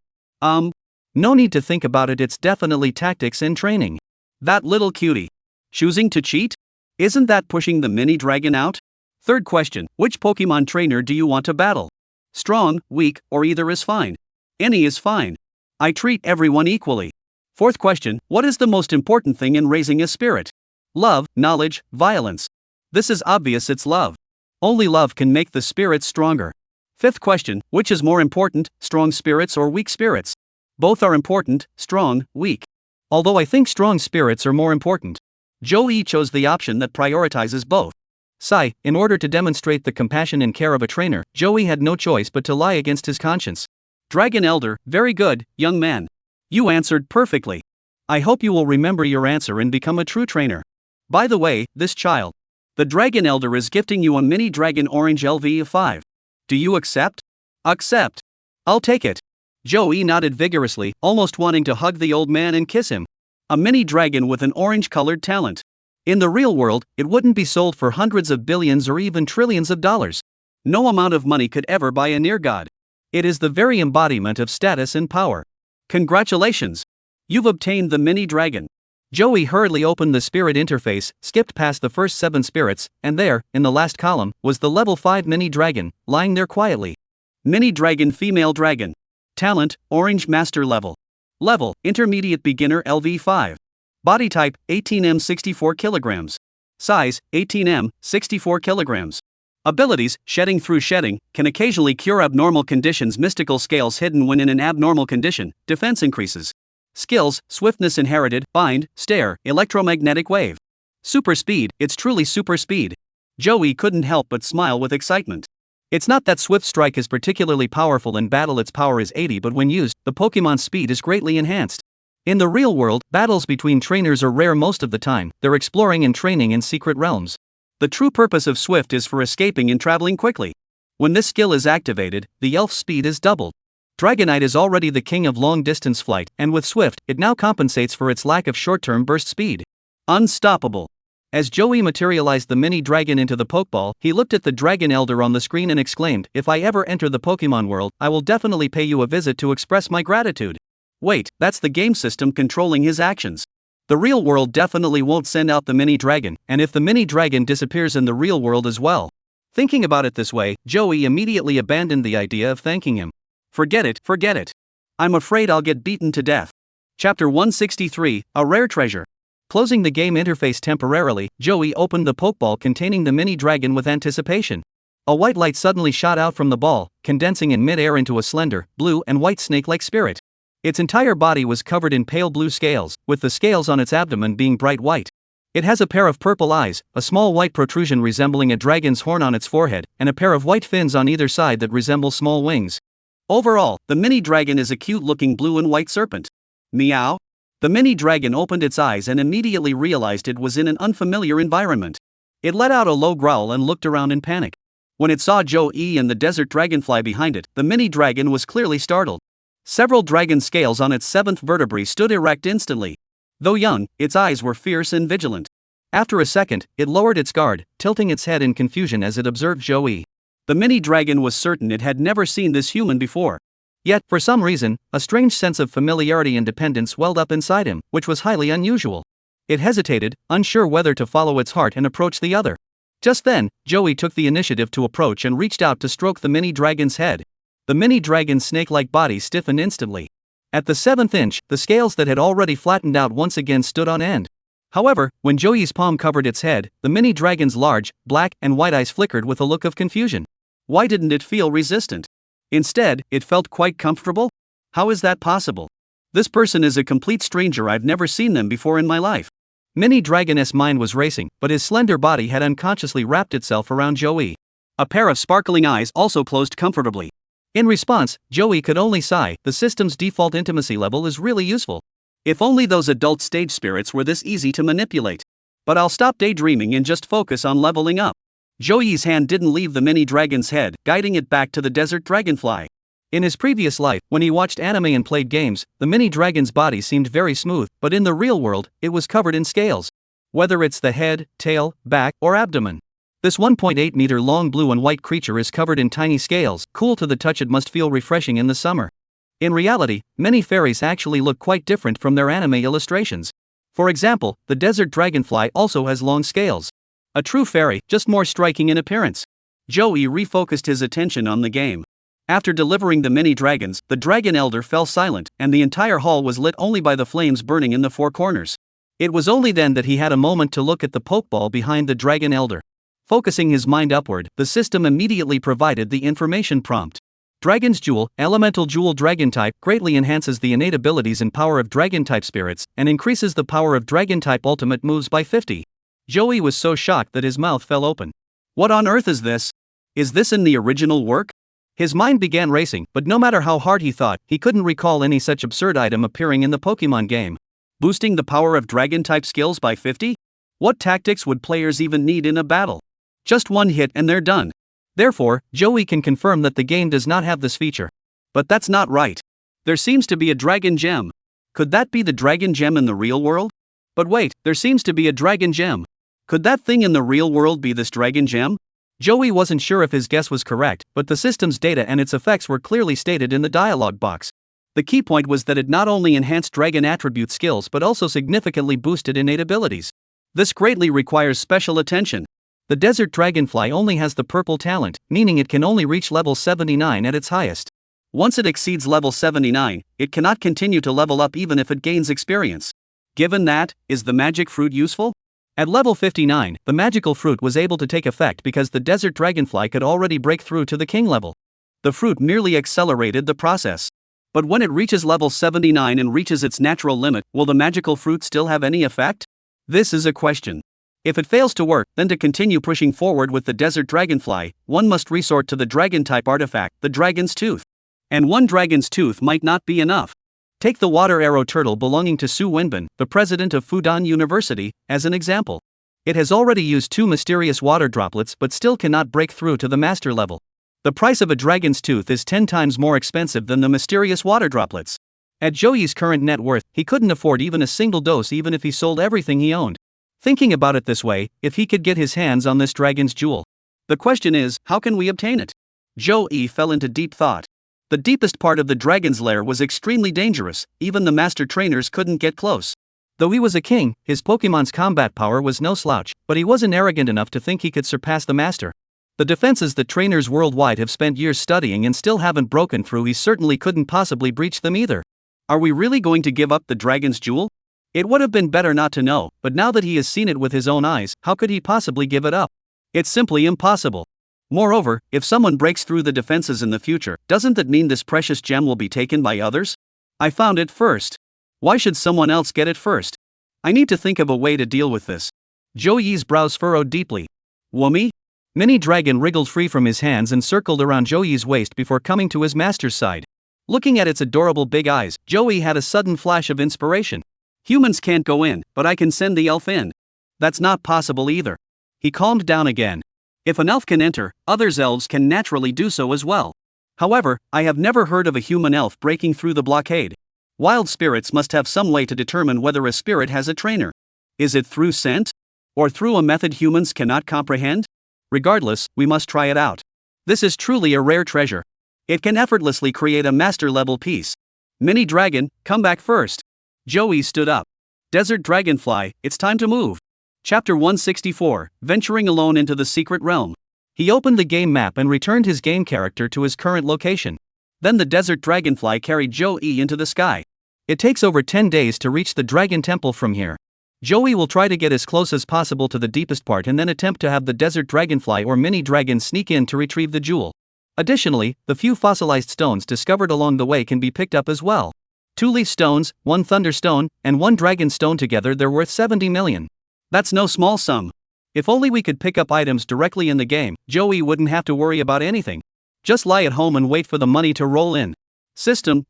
No need to think about it, it's definitely tactics and training. That little cutie. Choosing to cheat? Isn't that pushing the mini dragon out? Third question: which Pokemon trainer do you want to battle? Strong, weak, or either is fine. Any is fine. I treat everyone equally. Fourth question, what is the most important thing in raising a spirit? Love, knowledge, violence. This is obvious, it's love. Only love can make the spirit stronger. Fifth question, which is more important, strong spirits or weak spirits? Both are important, strong, weak. Although I think strong spirits are more important. Joey chose the option that prioritizes both. Sigh, in order to demonstrate the compassion and care of a trainer, Joey had no choice but to lie against his conscience. Dragon Elder, very good, young man. You answered perfectly. I hope you will remember your answer and become a true trainer. By the way, this child. The Dragon Elder is gifting you a mini dragon orange LV5. Do you accept? Accept. I'll take it. Joey nodded vigorously, almost wanting to hug the old man and kiss him. A mini dragon with an orange-colored talent. In the real world, it wouldn't be sold for hundreds of billions or even trillions of dollars. No amount of money could ever buy a near god. It is the very embodiment of status and power. Congratulations! You've obtained the mini dragon. Joey hurriedly opened the spirit interface, skipped past the first 7 spirits, and there, in the last column, was the level 5 mini dragon, lying there quietly. Mini dragon female dragon. Talent, orange master level. Level, intermediate beginner LV5. Body type, 18M 64 kilograms. Size, 18M, 64 kilograms. Abilities, shedding through shedding, can occasionally cure abnormal conditions. Mystical scales hidden when in an abnormal condition, defense increases. Skills, swiftness inherited, bind, stare, electromagnetic wave. Super speed, it's truly super speed. Joey couldn't help but smile with excitement. It's not that Swift Strike is particularly powerful in battle, its power is 80, but when used, the Pokemon's speed is greatly enhanced. In the real world, battles between trainers are rare most of the time, they're exploring and training in secret realms. The true purpose of Swift is for escaping and traveling quickly. When this skill is activated, the elf's speed is doubled. Dragonite is already the king of long-distance flight, and with Swift, it now compensates for its lack of short-term burst speed. Unstoppable. As Joey materialized the mini dragon into the Pokeball, he looked at the Dragon Elder on the screen and exclaimed, "If I ever enter the Pokemon world, I will definitely pay you a visit to express my gratitude." Wait, that's the game system controlling his actions. The real world definitely won't send out the mini dragon, and if the mini dragon disappears in the real world as well. Thinking about it this way, Joey immediately abandoned the idea of thanking him. Forget it. I'm afraid I'll get beaten to death. Chapter 163, A Rare Treasure. Closing the game interface temporarily, Joey opened the Pokeball containing the mini dragon with anticipation. A white light suddenly shot out from the ball, condensing in mid-air into a slender, blue and white snake-like spirit. Its entire body was covered in pale blue scales, with the scales on its abdomen being bright white. It has a pair of purple eyes, a small white protrusion resembling a dragon's horn on its forehead, and a pair of white fins on either side that resemble small wings. Overall, the mini dragon is a cute-looking blue and white serpent. Meow. The mini dragon opened its eyes and immediately realized it was in an unfamiliar environment. It let out a low growl and looked around in panic. When it saw Joey and the desert dragonfly behind it, the mini dragon was clearly startled. Several dragon scales on its 7th vertebrae stood erect instantly. Though young, its eyes were fierce and vigilant. After a second, it lowered its guard, tilting its head in confusion as it observed Joey. The mini dragon was certain it had never seen this human before. Yet, for some reason, a strange sense of familiarity and dependence welled up inside him, which was highly unusual. It hesitated, unsure whether to follow its heart and approach the other. Just then, Joey took the initiative to approach and reached out to stroke the mini dragon's head. The mini dragon's snake-like body stiffened instantly. At the 7th inch, the scales that had already flattened out once again stood on end. However, when Joey's palm covered its head, the mini dragon's large, black and white eyes flickered with a look of confusion. Why didn't it feel resistant? Instead, it felt quite comfortable? How is that possible? This person is a complete stranger, I've never seen them before in my life. Mini Dragon's mind was racing, but his slender body had unconsciously wrapped itself around Joey. A pair of sparkling eyes also closed comfortably. In response, Joey could only sigh, the system's default intimacy level is really useful. If only those adult stage spirits were this easy to manipulate. But I'll stop daydreaming and just focus on leveling up. Joey's hand didn't leave the mini dragon's head, guiding it back to the desert dragonfly. In his previous life, when he watched anime and played games, the mini dragon's body seemed very smooth, but in the real world, it was covered in scales. Whether it's the head, tail, back, or abdomen. This 1.8 meter long blue and white creature is covered in tiny scales, cool to the touch. It must feel refreshing in the summer. In reality, many fairies actually look quite different from their anime illustrations. For example, the desert dragonfly also has long scales. A true fairy, just more striking in appearance. Joey refocused his attention on the game. After delivering the mini dragons, the dragon elder fell silent, and the entire hall was lit only by the flames burning in the four corners. It was only then that he had a moment to look at the pokeball behind the dragon elder. Focusing his mind upward, the system immediately provided the information prompt. Dragon's Jewel, Elemental Jewel Dragon Type, greatly enhances the innate abilities and power of Dragon-type spirits, and increases the power of Dragon-type ultimate moves by 50. Joey was so shocked that his mouth fell open. What on earth is this? Is this in the original work? His mind began racing, but no matter how hard he thought, he couldn't recall any such absurd item appearing in the Pokemon game. Boosting the power of Dragon-type skills by 50? What tactics would players even need in a battle? Just one hit and they're done. Therefore, Joey can confirm that the game does not have this feature. But that's not right. There seems to be a dragon gem. Could that be the dragon gem in the real world? But wait, there seems to be a dragon gem. Could that thing in the real world be this dragon gem? Joey wasn't sure if his guess was correct, but the system's data and its effects were clearly stated in the dialog box. The key point was that it not only enhanced dragon attribute skills but also significantly boosted innate abilities. This greatly requires special attention. The desert dragonfly only has the purple talent, meaning it can only reach level 79 at its highest. Once it exceeds level 79, it cannot continue to level up even if it gains experience. Given that, is the magic fruit useful? At level 59, the magical fruit was able to take effect because the desert dragonfly could already break through to the king level. The fruit merely accelerated the process. But when it reaches level 79 and reaches its natural limit, will the magical fruit still have any effect? This is a question. If it fails to work, then to continue pushing forward with the desert dragonfly, one must resort to the dragon-type artifact, the dragon's tooth. And one dragon's tooth might not be enough. Take the water arrow turtle belonging to Su Wenbin, the president of Fudan University, as an example. It has already used 2 mysterious water droplets but still cannot break through to the master level. The price of a dragon's tooth is 10 times more expensive than the mysterious water droplets. At Joey's current net worth, he couldn't afford even a single dose even if he sold everything he owned. Thinking about it this way, if he could get his hands on this dragon's jewel. The question is, how can we obtain it? Joey fell into deep thought. The deepest part of the dragon's lair was extremely dangerous, even the master trainers couldn't get close. Though he was a king, his Pokemon's combat power was no slouch, but he wasn't arrogant enough to think he could surpass the master. The defenses that trainers worldwide have spent years studying and still haven't broken through, he certainly couldn't possibly breach them either. Are we really going to give up the dragon's jewel? It would have been better not to know, but now that he has seen it with his own eyes, how could he possibly give it up? It's simply impossible. Moreover, if someone breaks through the defenses in the future, doesn't that mean this precious gem will be taken by others? I found it first. Why should someone else get it first? I need to think of a way to deal with this. Joey's brows furrowed deeply. Wummy? Mini Dragon wriggled free from his hands and circled around Joey's waist before coming to his master's side. Looking at its adorable big eyes, Joey had a sudden flash of inspiration. Humans can't go in, but I can send the elf in. That's not possible either. He calmed down again. If an elf can enter, others elves can naturally do so as well. However, I have never heard of a human elf breaking through the blockade. Wild spirits must have some way to determine whether a spirit has a trainer. Is it through scent? Or through a method humans cannot comprehend? Regardless, we must try it out. This is truly a rare treasure. It can effortlessly create a master-level piece. Mini Dragon, come back first. Joey stood up. Desert Dragonfly, it's time to move. Chapter 164, Venturing Alone into the Secret Realm. He opened the game map and returned his game character to his current location. Then the Desert Dragonfly carried Joey into the sky. It takes over 10 days to reach the Dragon Temple from here. Joey will try to get as close as possible to the deepest part and then attempt to have the Desert Dragonfly or Mini Dragon sneak in to retrieve the jewel. Additionally, the few fossilized stones discovered along the way can be picked up as well. 2 leaf stones, 1 thunder stone, and 1 dragon stone together they're worth 70 million. That's no small sum. If only we could pick up items directly in the game, Joey wouldn't have to worry about anything. Just lie at home and wait for the money to roll in. System,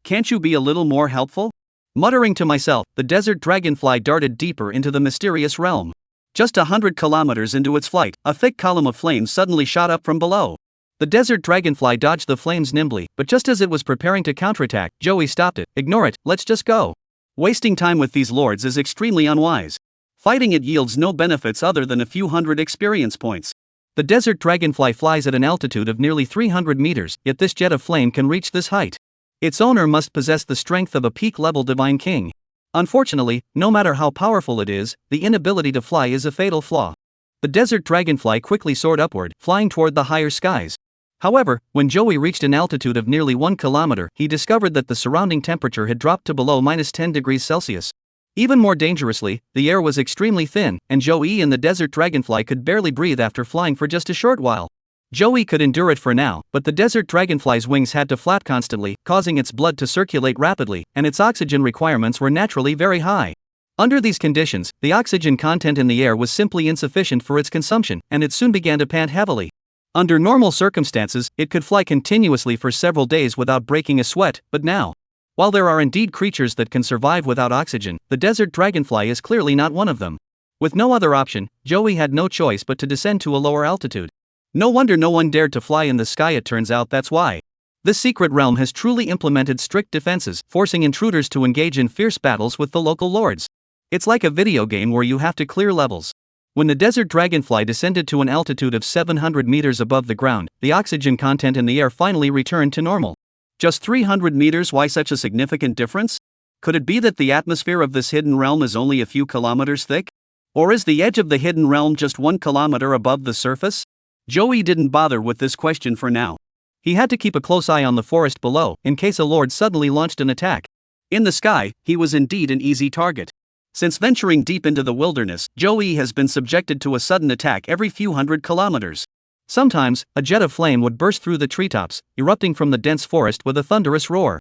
can't you be a little more helpful? Muttering to myself, the Desert Dragonfly darted deeper into the mysterious realm. Just 100 kilometers into its flight, a thick column of flames suddenly shot up from below. The Desert Dragonfly dodged the flames nimbly, but just as it was preparing to counterattack, Joey stopped it. Ignore it, let's just go. Wasting time with these lords is extremely unwise. Fighting it yields no benefits other than a few hundred experience points. The Desert Dragonfly flies at an altitude of nearly 300 meters, yet this jet of flame can reach this height. Its owner must possess the strength of a peak-level divine king. Unfortunately, no matter how powerful it is, the inability to fly is a fatal flaw. The Desert Dragonfly quickly soared upward, flying toward the higher skies. However, when Joey reached an altitude of nearly 1 kilometer, he discovered that the surrounding temperature had dropped to below -10 degrees Celsius. Even more dangerously, the air was extremely thin, and Joey and the desert dragonfly could barely breathe after flying for just a short while. Joey could endure it for now, but the desert dragonfly's wings had to flap constantly, causing its blood to circulate rapidly, and its oxygen requirements were naturally very high. Under these conditions, the oxygen content in the air was simply insufficient for its consumption, and it soon began to pant heavily. Under normal circumstances, it could fly continuously for several days without breaking a sweat, but now, while there are indeed creatures that can survive without oxygen, the desert dragonfly is clearly not one of them. With no other option, Joey had no choice but to descend to a lower altitude. No wonder no one dared to fly in the sky, it turns out that's why. This secret realm has truly implemented strict defenses, forcing intruders to engage in fierce battles with the local lords. It's like a video game where you have to clear levels. When the desert dragonfly descended to an altitude of 700 meters above the ground, the oxygen content in the air finally returned to normal. Just 300 meters, why such a significant difference? Could it be that the atmosphere of this hidden realm is only a few kilometers thick? Or is the edge of the hidden realm just 1 kilometer above the surface? Joey didn't bother with this question for now. He had to keep a close eye on the forest below, in case a lord suddenly launched an attack. In the sky, he was indeed an easy target. Since venturing deep into the wilderness, Joey has been subjected to a sudden attack every few hundred kilometers. Sometimes, a jet of flame would burst through the treetops, erupting from the dense forest with a thunderous roar.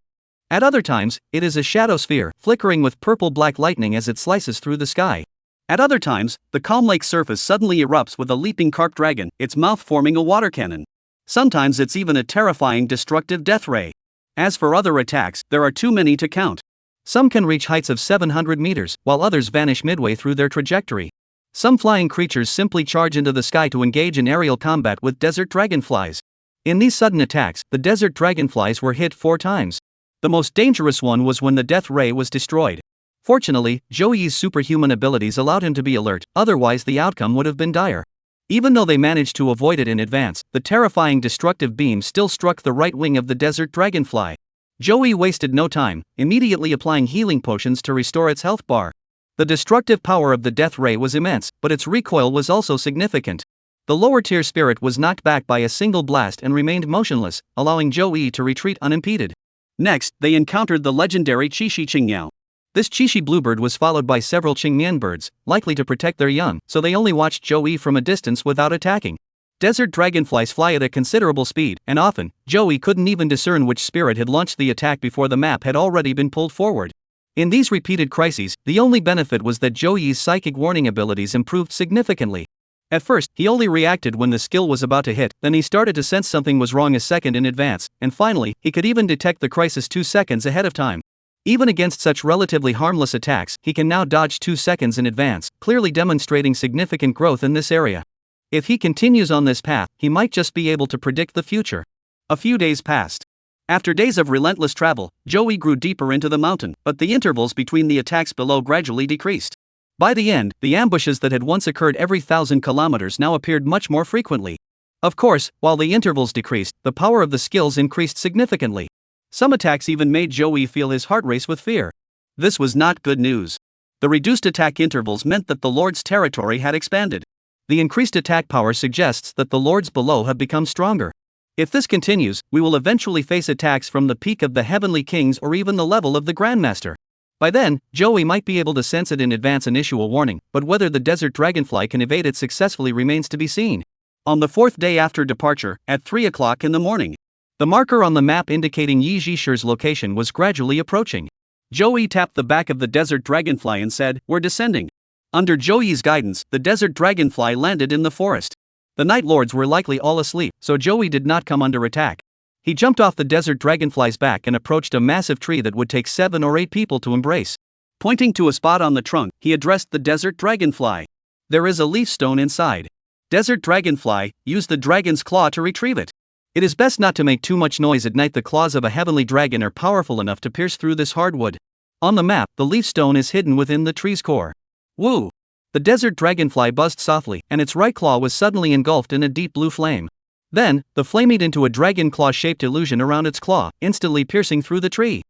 At other times, it is a shadow sphere, flickering with purple-black lightning as it slices through the sky. At other times, the calm lake surface suddenly erupts with a leaping carp dragon, its mouth forming a water cannon. Sometimes it's even a terrifying destructive death ray. As for other attacks, there are too many to count. Some can reach heights of 700 meters, while others vanish midway through their trajectory. Some flying creatures simply charge into the sky to engage in aerial combat with desert dragonflies. In these sudden attacks, the desert dragonflies were hit 4 times. The most dangerous one was when the death ray was destroyed. Fortunately, Joey's superhuman abilities allowed him to be alert, otherwise the outcome would have been dire. Even though they managed to avoid it in advance, the terrifying destructive beam still struck the right wing of the desert dragonfly. Joey wasted no time, immediately applying healing potions to restore its health bar. The destructive power of the death ray was immense, but its recoil was also significant. The lower-tier spirit was knocked back by a single blast and remained motionless, allowing Joey to retreat unimpeded. Next, they encountered the legendary Qishi Qingyao. This Qishi bluebird was followed by several Qingmian birds, likely to protect their young, so they only watched Joey from a distance without attacking. Desert dragonflies fly at a considerable speed, and often, Joey couldn't even discern which spirit had launched the attack before the map had already been pulled forward. In these repeated crises, the only benefit was that Joey's psychic warning abilities improved significantly. At first, he only reacted when the skill was about to hit, then he started to sense something was wrong a second in advance, and finally, he could even detect the crisis 2 seconds ahead of time. Even against such relatively harmless attacks, he can now dodge 2 seconds in advance, clearly demonstrating significant growth in this area. If he continues on this path, he might just be able to predict the future. A few days passed. After days of relentless travel, Joey grew deeper into the mountain, but the intervals between the attacks below gradually decreased. By the end, the ambushes that had once occurred every 1,000 kilometers now appeared much more frequently. Of course, while the intervals decreased, the power of the skills increased significantly. Some attacks even made Joey feel his heart race with fear. This was not good news. The reduced attack intervals meant that the Lord's territory had expanded. The increased attack power suggests that the lords below have become stronger. If this continues, we will eventually face attacks from the peak of the Heavenly Kings or even the level of the Grandmaster. By then, Joey might be able to sense it in advance and issue a warning, but whether the desert dragonfly can evade it successfully remains to be seen. On the 4th day after departure, at 3 o'clock in the morning, the marker on the map indicating Yi Zhisher's location was gradually approaching. Joey tapped the back of the desert dragonfly and said, "We're descending." Under Joey's guidance, the desert dragonfly landed in the forest. The Night Lords were likely all asleep, so Joey did not come under attack. He jumped off the desert dragonfly's back and approached a massive tree that would take 7 or 8 people to embrace. Pointing to a spot on the trunk, he addressed the desert dragonfly. "There is a leaf stone inside. Desert dragonfly, use the dragon's claw to retrieve it. It is best not to make too much noise at night. The claws of a heavenly dragon are powerful enough to pierce through this hardwood." On the map, the leaf stone is hidden within the tree's core. Woo! The desert dragonfly buzzed softly, and its right claw was suddenly engulfed in a deep blue flame. Then, the flame made into a dragon claw-shaped illusion around its claw, instantly piercing through the tree.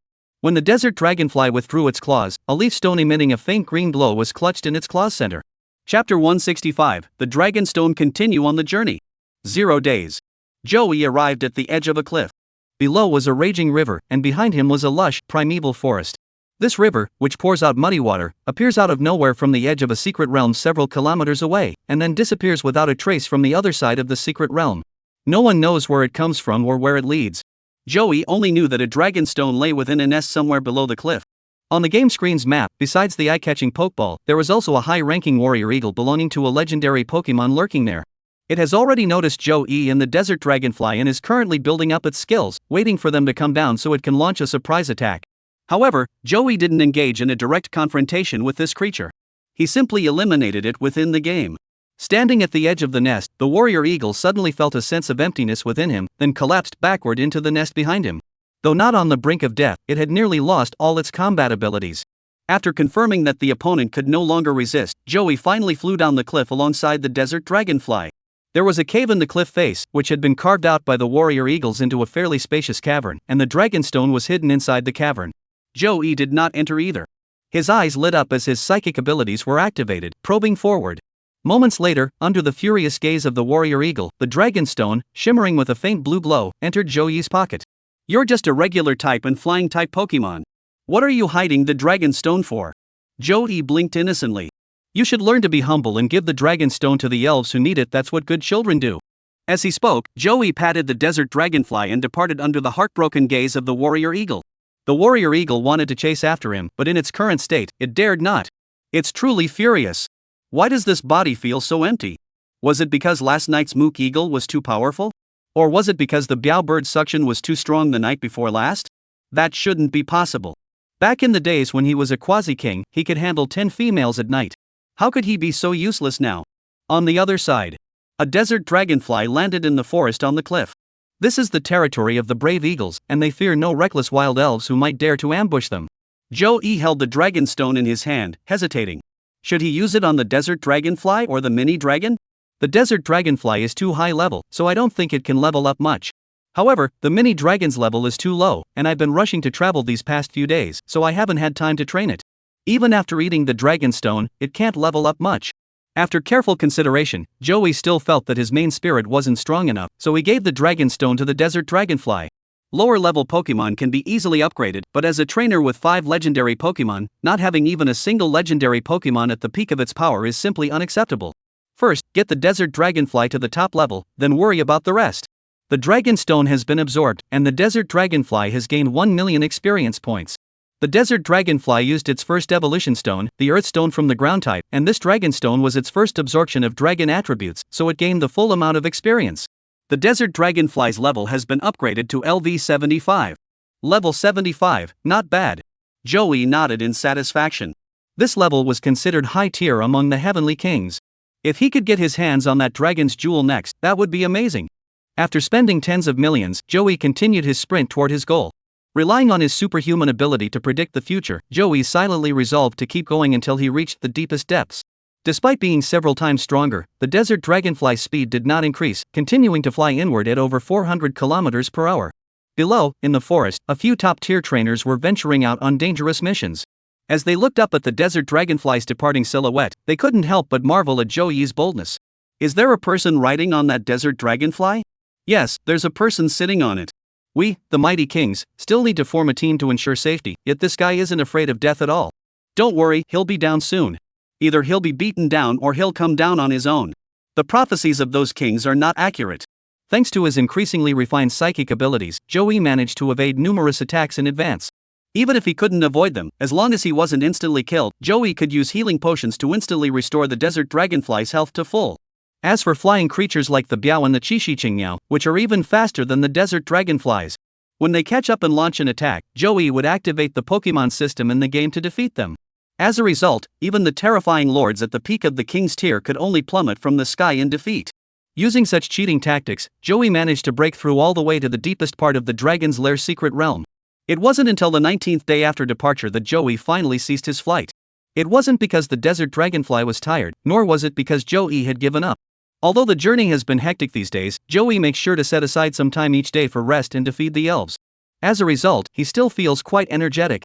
When the desert dragonfly withdrew its claws, a leaf stone emitting a faint green glow was clutched in its claw's center. Chapter 165, The Dragon Stone continue on the journey. 0 days. Joey arrived at the edge of a cliff. Below was a raging river, and behind him was a lush, primeval forest. This river, which pours out muddy water, appears out of nowhere from the edge of a secret realm several kilometers away, and then disappears without a trace from the other side of the secret realm. No one knows where it comes from or where it leads. Joey only knew that a dragon stone lay within a nest somewhere below the cliff. On the game screen's map, besides the eye-catching Pokeball, there was also a high-ranking warrior eagle belonging to a legendary Pokemon lurking there. It has already noticed Joey and the desert dragonfly and is currently building up its skills, waiting for them to come down so it can launch a surprise attack. However, Joey didn't engage in a direct confrontation with this creature. He simply eliminated it within the game. Standing at the edge of the nest, the warrior eagle suddenly felt a sense of emptiness within him, then collapsed backward into the nest behind him. Though not on the brink of death, it had nearly lost all its combat abilities. After confirming that the opponent could no longer resist, Joey finally flew down the cliff alongside the desert dragonfly. There was a cave in the cliff face, which had been carved out by the warrior eagles into a fairly spacious cavern, and the dragonstone was hidden inside the cavern. Joey did not enter either. His eyes lit up as his psychic abilities were activated, probing forward. Moments later, under the furious gaze of the warrior eagle, the dragonstone, shimmering with a faint blue glow, entered Joey's pocket. You're just a regular type and flying type Pokemon. What are you hiding the dragonstone for? Joey blinked innocently. You should learn to be humble and give the dragonstone to the elves who need it. That's what good children do. As he spoke, Joey patted the desert dragonfly and departed under the heartbroken gaze of the warrior eagle. The warrior eagle wanted to chase after him, but in its current state, it dared not. It's truly furious. Why does this body feel so empty? Was it because last night's mook eagle was too powerful? Or was it because the Biao bird suction was too strong the night before last? That shouldn't be possible. Back in the days when he was a quasi-king, he could handle 10 females at night. How could he be so useless now? On the other side, a desert dragonfly landed in the forest on the cliff. This is the territory of the brave eagles, and they fear no reckless wild elves who might dare to ambush them. Joey held the dragonstone in his hand, hesitating. Should he use it on the desert dragonfly or the mini dragon? The desert dragonfly is too high level, so I don't think it can level up much. However, the mini dragon's level is too low, and I've been rushing to travel these past few days, so I haven't had time to train it. Even after eating the dragonstone, it can't level up much. After careful consideration, Joey still felt that his main spirit wasn't strong enough, so he gave the dragonstone to the desert dragonfly. Lower level Pokemon can be easily upgraded, but as a trainer with 5 legendary Pokemon, not having even a single legendary Pokemon at the peak of its power is simply unacceptable. First, get the desert dragonfly to the top level, then worry about the rest. The dragonstone has been absorbed, and the desert dragonfly has gained 1 million experience points. The desert dragonfly used its first evolution stone, the earth stone from the ground type, and this dragonstone was its first absorption of dragon attributes, so it gained the full amount of experience. The desert dragonfly's level has been upgraded to LV 75. Level 75, not bad. Joey nodded in satisfaction. This level was considered high tier among the heavenly kings. If he could get his hands on that dragon's jewel next, that would be amazing. After spending tens of millions, Joey continued his sprint toward his goal. Relying on his superhuman ability to predict the future, Joey silently resolved to keep going until he reached the deepest depths. Despite being several times stronger, the desert dragonfly's speed did not increase, continuing to fly inward at over 400 kilometers per hour. Below, in the forest, a few top-tier trainers were venturing out on dangerous missions. As they looked up at the desert dragonfly's departing silhouette, they couldn't help but marvel at Joey's boldness. Is there a person riding on that desert dragonfly? Yes, there's a person sitting on it. We, the mighty kings, still need to form a team to ensure safety, yet this guy isn't afraid of death at all. Don't worry, he'll be down soon. Either he'll be beaten down or he'll come down on his own. The prophecies of those kings are not accurate. Thanks to his increasingly refined psychic abilities, Joey managed to evade numerous attacks in advance. Even if he couldn't avoid them, as long as he wasn't instantly killed, Joey could use healing potions to instantly restore the desert dragonfly's health to full. As for flying creatures like the Biao and the Qixingniao, which are even faster than the desert dragonflies, when they catch up and launch an attack, Joey would activate the Pokemon system in the game to defeat them. As a result, even the terrifying lords at the peak of the king's tier could only plummet from the sky in defeat. Using such cheating tactics, Joey managed to break through all the way to the deepest part of the Dragon's Lair secret realm. It wasn't until the 19th day after departure that Joey finally ceased his flight. It wasn't because the desert dragonfly was tired, nor was it because Joey had given up. Although the journey has been hectic these days, Joey makes sure to set aside some time each day for rest and to feed the elves. As a result, he still feels quite energetic.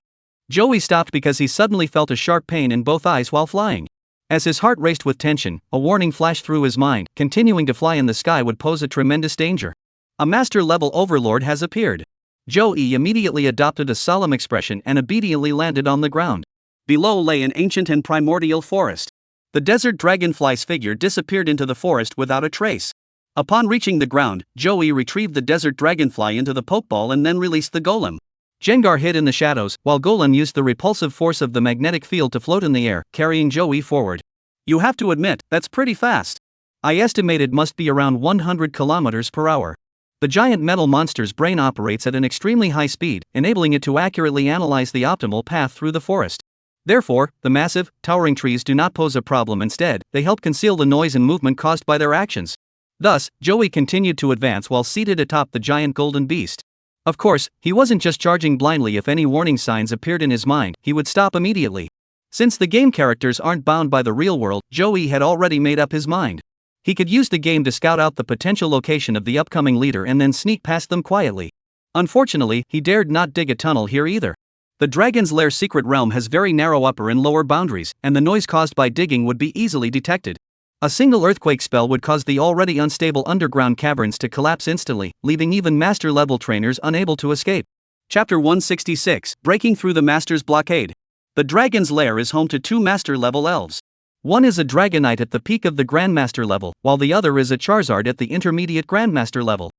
Joey stopped because he suddenly felt a sharp pain in both eyes while flying. As his heart raced with tension, a warning flashed through his mind: continuing to fly in the sky would pose a tremendous danger. A master-level overlord has appeared. Joey immediately adopted a solemn expression and obediently landed on the ground. Below lay an ancient and primordial forest. The desert dragonfly's figure disappeared into the forest without a trace. Upon reaching the ground, Joey retrieved the desert dragonfly into the pokeball and then released the golem. Jengar hid in the shadows, while Golem used the repulsive force of the magnetic field to float in the air, carrying Joey forward. You have to admit, that's pretty fast. I estimate it must be around 100 kilometers per hour. The giant metal monster's brain operates at an extremely high speed, enabling it to accurately analyze the optimal path through the forest. Therefore, the massive, towering trees do not pose a problem. Instead, they help conceal the noise and movement caused by their actions. Thus, Joey continued to advance while seated atop the giant golden beast. Of course, he wasn't just charging blindly. If any warning signs appeared in his mind, he would stop immediately. Since the game characters aren't bound by the real world, Joey had already made up his mind. He could use the game to scout out the potential location of the upcoming leader and then sneak past them quietly. Unfortunately, he dared not dig a tunnel here either. The Dragon's Lair secret realm has very narrow upper and lower boundaries, and the noise caused by digging would be easily detected. A single earthquake spell would cause the already unstable underground caverns to collapse instantly, leaving even master-level trainers unable to escape. Chapter 166, Breaking Through the Master's Blockade. The Dragon's Lair is home to two master-level elves. One is a Dragonite at the peak of the Grandmaster level, while the other is a Charizard at the intermediate Grandmaster level.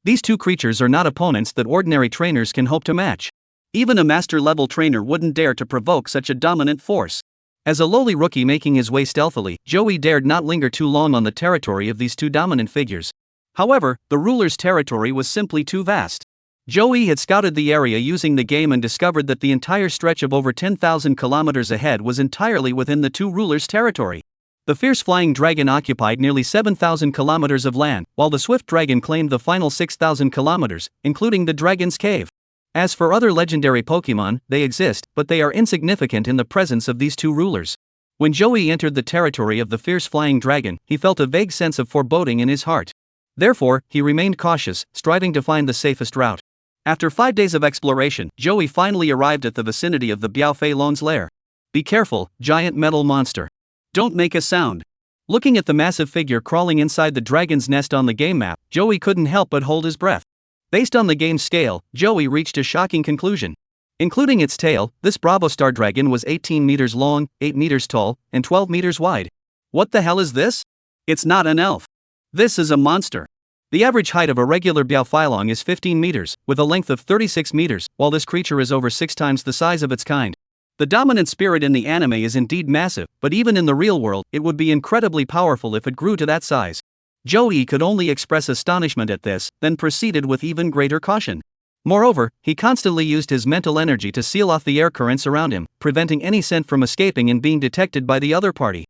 These two creatures are not opponents that ordinary trainers can hope to match. Even a master-level trainer wouldn't dare to provoke such a dominant force. As a lowly rookie making his way stealthily, Joey dared not linger too long on the territory of these two dominant figures. However, the ruler's territory was simply too vast. Joey had scouted the area using the game and discovered that the entire stretch of over 10,000 kilometers ahead was entirely within the two rulers' territory. The fierce flying dragon occupied nearly 7,000 kilometers of land, while the swift dragon claimed the final 6,000 kilometers, including the Dragon's Cave. As for other legendary Pokemon, they exist, but they are insignificant in the presence of these two rulers. When Joey entered the territory of the fierce flying dragon, he felt a vague sense of foreboding in his heart. Therefore, he remained cautious, striving to find the safest route. After 5 days of exploration, Joey finally arrived at the vicinity of the Biaofeilon's lair. Be careful, giant metal monster. Don't make a sound. Looking at the massive figure crawling inside the dragon's nest on the game map, Joey couldn't help but hold his breath. Based on the game's scale, Joey reached a shocking conclusion. Including its tail, this Bravo Star Dragon was 18 meters long, 8 meters tall, and 12 meters wide. What the hell is this? It's not an elf. This is a monster. The average height of a regular Biaofeilong is 15 meters, with a length of 36 meters, while this creature is over 6 times the size of its kind. The dominant spirit in the anime is indeed massive, but even in the real world, it would be incredibly powerful if it grew to that size. Joey could only express astonishment at this, then proceeded with even greater caution. Moreover, he constantly used his mental energy to seal off the air currents around him, preventing any scent from escaping and being detected by the other party.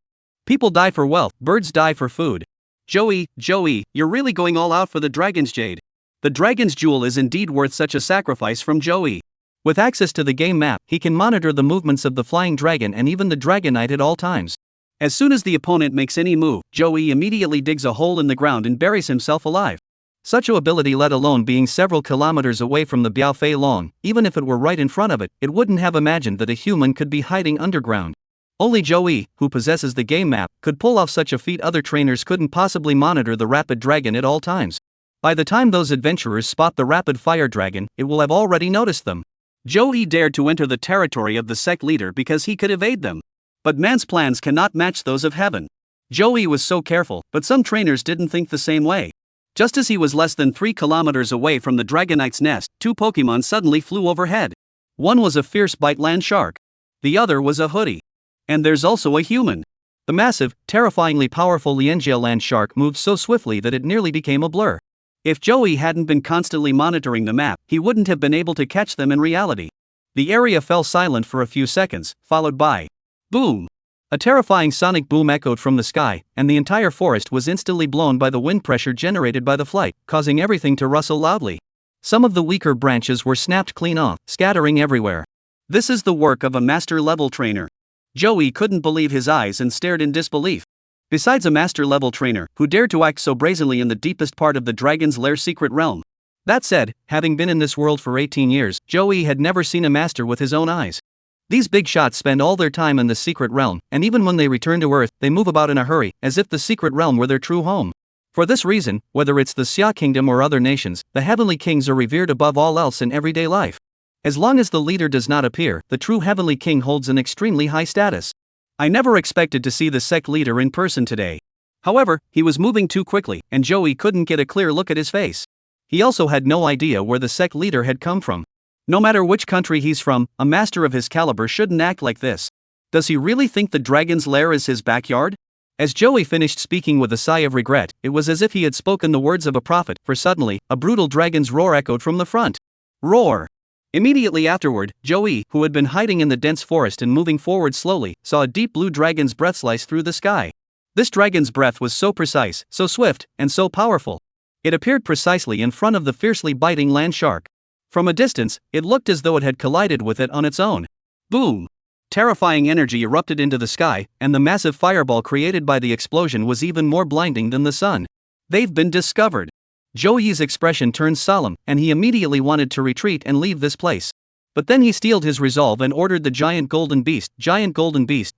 People die for wealth, birds die for food. Joey, you're really going all out for the Dragon's Jade. The Dragon's Jewel is indeed worth such a sacrifice from Joey. With access to the game map, he can monitor the movements of the flying dragon and even the Dragonite at all times. As soon as the opponent makes any move, Joey immediately digs a hole in the ground and buries himself alive. Such a ability, let alone being several kilometers away from the Biaofeilong, even if it were right in front of it, it wouldn't have imagined that a human could be hiding underground. Only Joey, who possesses the game map, could pull off such a feat. Other trainers couldn't possibly monitor the rapid dragon at all times. By the time those adventurers spot the rapid fire dragon, it will have already noticed them. Joey dared to enter the territory of the sect leader because he could evade them. But man's plans cannot match those of heaven. Joey was so careful, but some trainers didn't think the same way. Just as he was less than 3 kilometers away from the Dragonite's nest, two Pokemon suddenly flew overhead. One was a fierce bite land shark. The other was a hoodie. And there's also a human. The massive, terrifyingly powerful Liengiel land shark moved so swiftly that it nearly became a blur. If Joey hadn't been constantly monitoring the map, he wouldn't have been able to catch them in reality. The area fell silent for a few seconds, followed by boom! A terrifying sonic boom echoed from the sky, and the entire forest was instantly blown by the wind pressure generated by the flight, causing everything to rustle loudly. Some of the weaker branches were snapped clean off, scattering everywhere. This is the work of a master-level trainer. Joey couldn't believe his eyes and stared in disbelief. Besides a master-level trainer, who dared to act so brazenly in the deepest part of the Dragon's Lair secret realm. That said, having been in this world for 18 years, Joey had never seen a master with his own eyes. These big shots spend all their time in the secret realm, and even when they return to Earth, they move about in a hurry, as if the secret realm were their true home. For this reason, whether it's the Xia Kingdom or other nations, the Heavenly Kings are revered above all else in everyday life. As long as the leader does not appear, the true Heavenly King holds an extremely high status. I never expected to see the sect leader in person today. However, he was moving too quickly, and Joey couldn't get a clear look at his face. He also had no idea where the sect leader had come from. No matter which country he's from, a master of his caliber shouldn't act like this. Does he really think the dragon's lair is his backyard? As Joey finished speaking with a sigh of regret, it was as if he had spoken the words of a prophet, for suddenly, a brutal dragon's roar echoed from the front. Roar! Immediately afterward, Joey, who had been hiding in the dense forest and moving forward slowly, saw a deep blue dragon's breath slice through the sky. This dragon's breath was so precise, so swift, and so powerful. It appeared precisely in front of the fiercely biting land shark. From a distance, it looked as though it had collided with it on its own. Boom! Terrifying energy erupted into the sky, and the massive fireball created by the explosion was even more blinding than the sun. They've been discovered. Joey's expression turned solemn, and he immediately wanted to retreat and leave this place. But then he steeled his resolve and ordered the giant golden beast,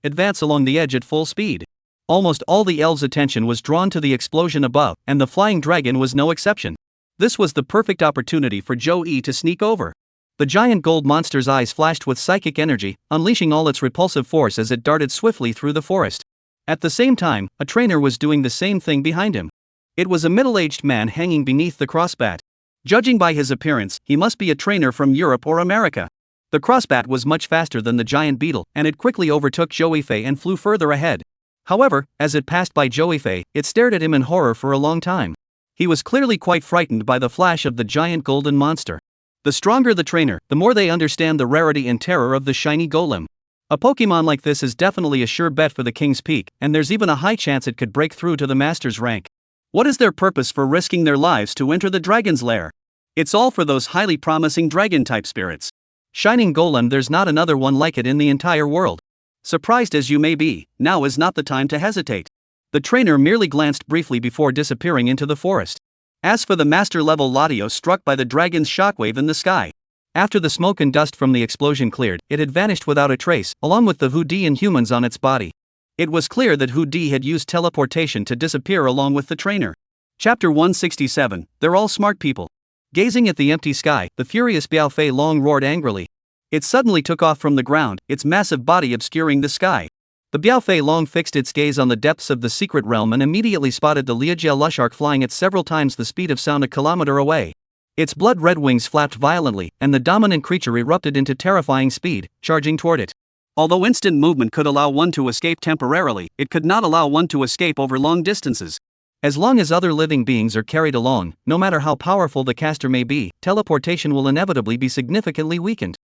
advance along the edge at full speed. Almost all the elves' attention was drawn to the explosion above, and the flying dragon was no exception. This was the perfect opportunity for Joey to sneak over. The giant gold monster's eyes flashed with psychic energy, unleashing all its repulsive force as it darted swiftly through the forest. At the same time, a trainer was doing the same thing behind him. It was a middle-aged man hanging beneath the crossbat. Judging by his appearance, he must be a trainer from Europe or America. The crossbat was much faster than the giant beetle, and it quickly overtook Joey Fei and flew further ahead. However, as it passed by Joey Fei, it stared at him in horror for a long time. He was clearly quite frightened by the flash of the giant golden monster. The stronger the trainer, the more they understand the rarity and terror of the shiny golem. A Pokemon like this is definitely a sure bet for the King's Peak, and there's even a high chance it could break through to the Master's rank. What is their purpose for risking their lives to enter the dragon's lair? It's all for those highly promising dragon-type spirits. Shining Golem, there's not another one like it in the entire world. Surprised as you may be, now is not the time to hesitate. The trainer merely glanced briefly before disappearing into the forest. As for the master-level Latios struck by the dragon's shockwave in the sky. After the smoke and dust from the explosion cleared, it had vanished without a trace, along with the Hoodie and humans on its body. It was clear that Hoodie had used teleportation to disappear along with the trainer. Chapter 167, They're all smart people. Gazing at the empty sky, the furious Biao Fei Long roared angrily. It suddenly took off from the ground, its massive body obscuring the sky. The Biao Fei Long fixed its gaze on the depths of the secret realm and immediately spotted the Liejia Lushark flying at several times the speed of sound a kilometer away. Its blood-red wings flapped violently, and the dominant creature erupted into terrifying speed, charging toward it. Although instant movement could allow one to escape temporarily, it could not allow one to escape over long distances. As long as other living beings are carried along, no matter how powerful the caster may be, teleportation will inevitably be significantly weakened.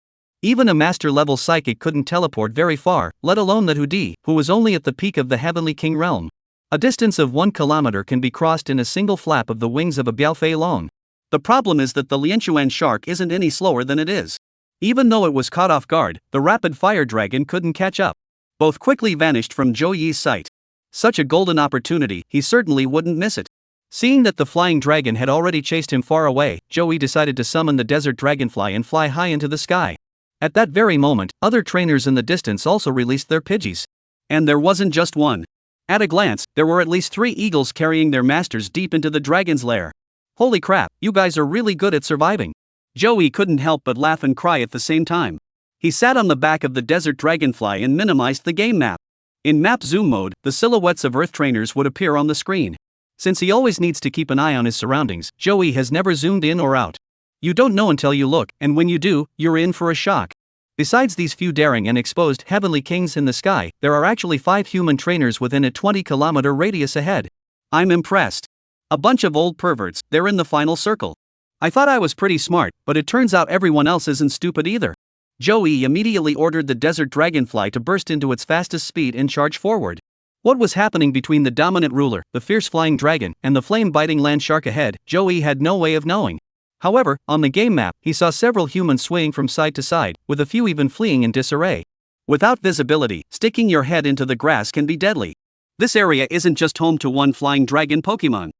Even a master-level psychic couldn't teleport very far, let alone the Hoodie, who was only at the peak of the Heavenly King realm. A distance of 1 kilometer can be crossed in a single flap of the wings of a Biao Fei Long. The problem is that the Lianchuan shark isn't any slower than it is. Even though it was caught off guard, the rapid fire dragon couldn't catch up. Both quickly vanished from Zhou Yi's sight. Such a golden opportunity, he certainly wouldn't miss it. Seeing that the flying dragon had already chased him far away, Zhou Yi decided to summon the desert dragonfly and fly high into the sky. At that very moment, other trainers in the distance also released their Pidgeys. And there wasn't just one. At a glance, there were at least 3 eagles carrying their masters deep into the dragon's lair. Holy crap, you guys are really good at surviving. Joey couldn't help but laugh and cry at the same time. He sat on the back of the desert dragonfly and minimized the game map. In map zoom mode, the silhouettes of Earth trainers would appear on the screen. Since he always needs to keep an eye on his surroundings, Joey has never zoomed in or out. You don't know until you look, and when you do, you're in for a shock. Besides these few daring and exposed Heavenly Kings in the sky, there are actually 5 human trainers within a 20-kilometer radius ahead. I'm impressed. A bunch of old perverts, they're in the final circle. I thought I was pretty smart, but it turns out everyone else isn't stupid either. Joey immediately ordered the desert dragonfly to burst into its fastest speed and charge forward. What was happening between the dominant ruler, the fierce flying dragon, and the flame-biting land shark ahead, Joey had no way of knowing. However, on the game map, he saw several humans swaying from side to side, with a few even fleeing in disarray. Without visibility, sticking your head into the grass can be deadly. This area isn't just home to one flying dragon Pokemon.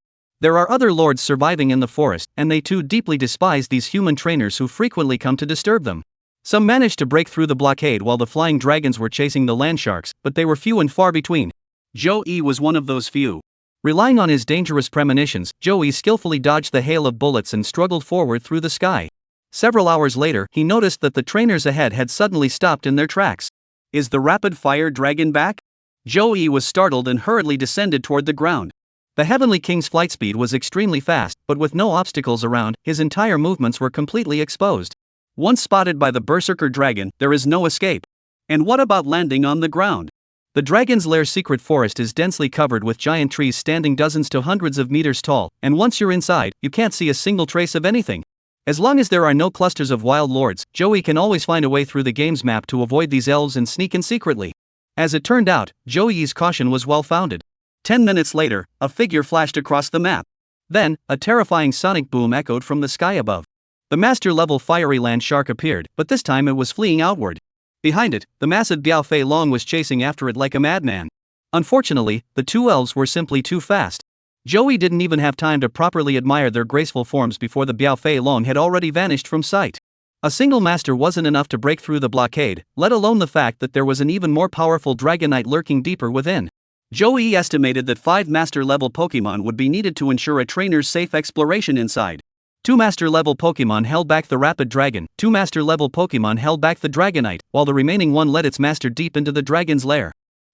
There are other lords surviving in the forest, and they too deeply despise these human trainers who frequently come to disturb them. Some managed to break through the blockade while the flying dragons were chasing the land sharks, but they were few and far between. Zhou Yi was one of those few. Relying on his dangerous premonitions, Joey skillfully dodged the hail of bullets and struggled forward through the sky. Several hours later, he noticed that the trainers ahead had suddenly stopped in their tracks. Is the rapid-fire dragon back? Joey was startled and hurriedly descended toward the ground. The Heavenly King's flight speed was extremely fast, but with no obstacles around, his entire movements were completely exposed. Once spotted by the Berserker dragon, there is no escape. And what about landing on the ground? The Dragon's Lair's secret forest is densely covered with giant trees standing dozens to hundreds of meters tall, and once you're inside, you can't see a single trace of anything. As long as there are no clusters of wild lords, Joey can always find a way through the game's map to avoid these elves and sneak in secretly. As it turned out, Joey's caution was well-founded. 10 minutes later, a figure flashed across the map. Then, a terrifying sonic boom echoed from the sky above. The master-level fiery land shark appeared, but this time it was fleeing outward. Behind it, the massive Biao Fei Long was chasing after it like a madman. Unfortunately, the two elves were simply too fast. Joey didn't even have time to properly admire their graceful forms before the Biao Fei Long had already vanished from sight. A single master wasn't enough to break through the blockade, let alone the fact that there was an even more powerful Dragonite lurking deeper within. Joey estimated that 5 master-level Pokemon would be needed to ensure a trainer's safe exploration inside. 2 master-level Pokemon held back the Rapid Dragon, 2 master-level Pokemon held back the Dragonite, while the remaining one led its master deep into the Dragon's lair.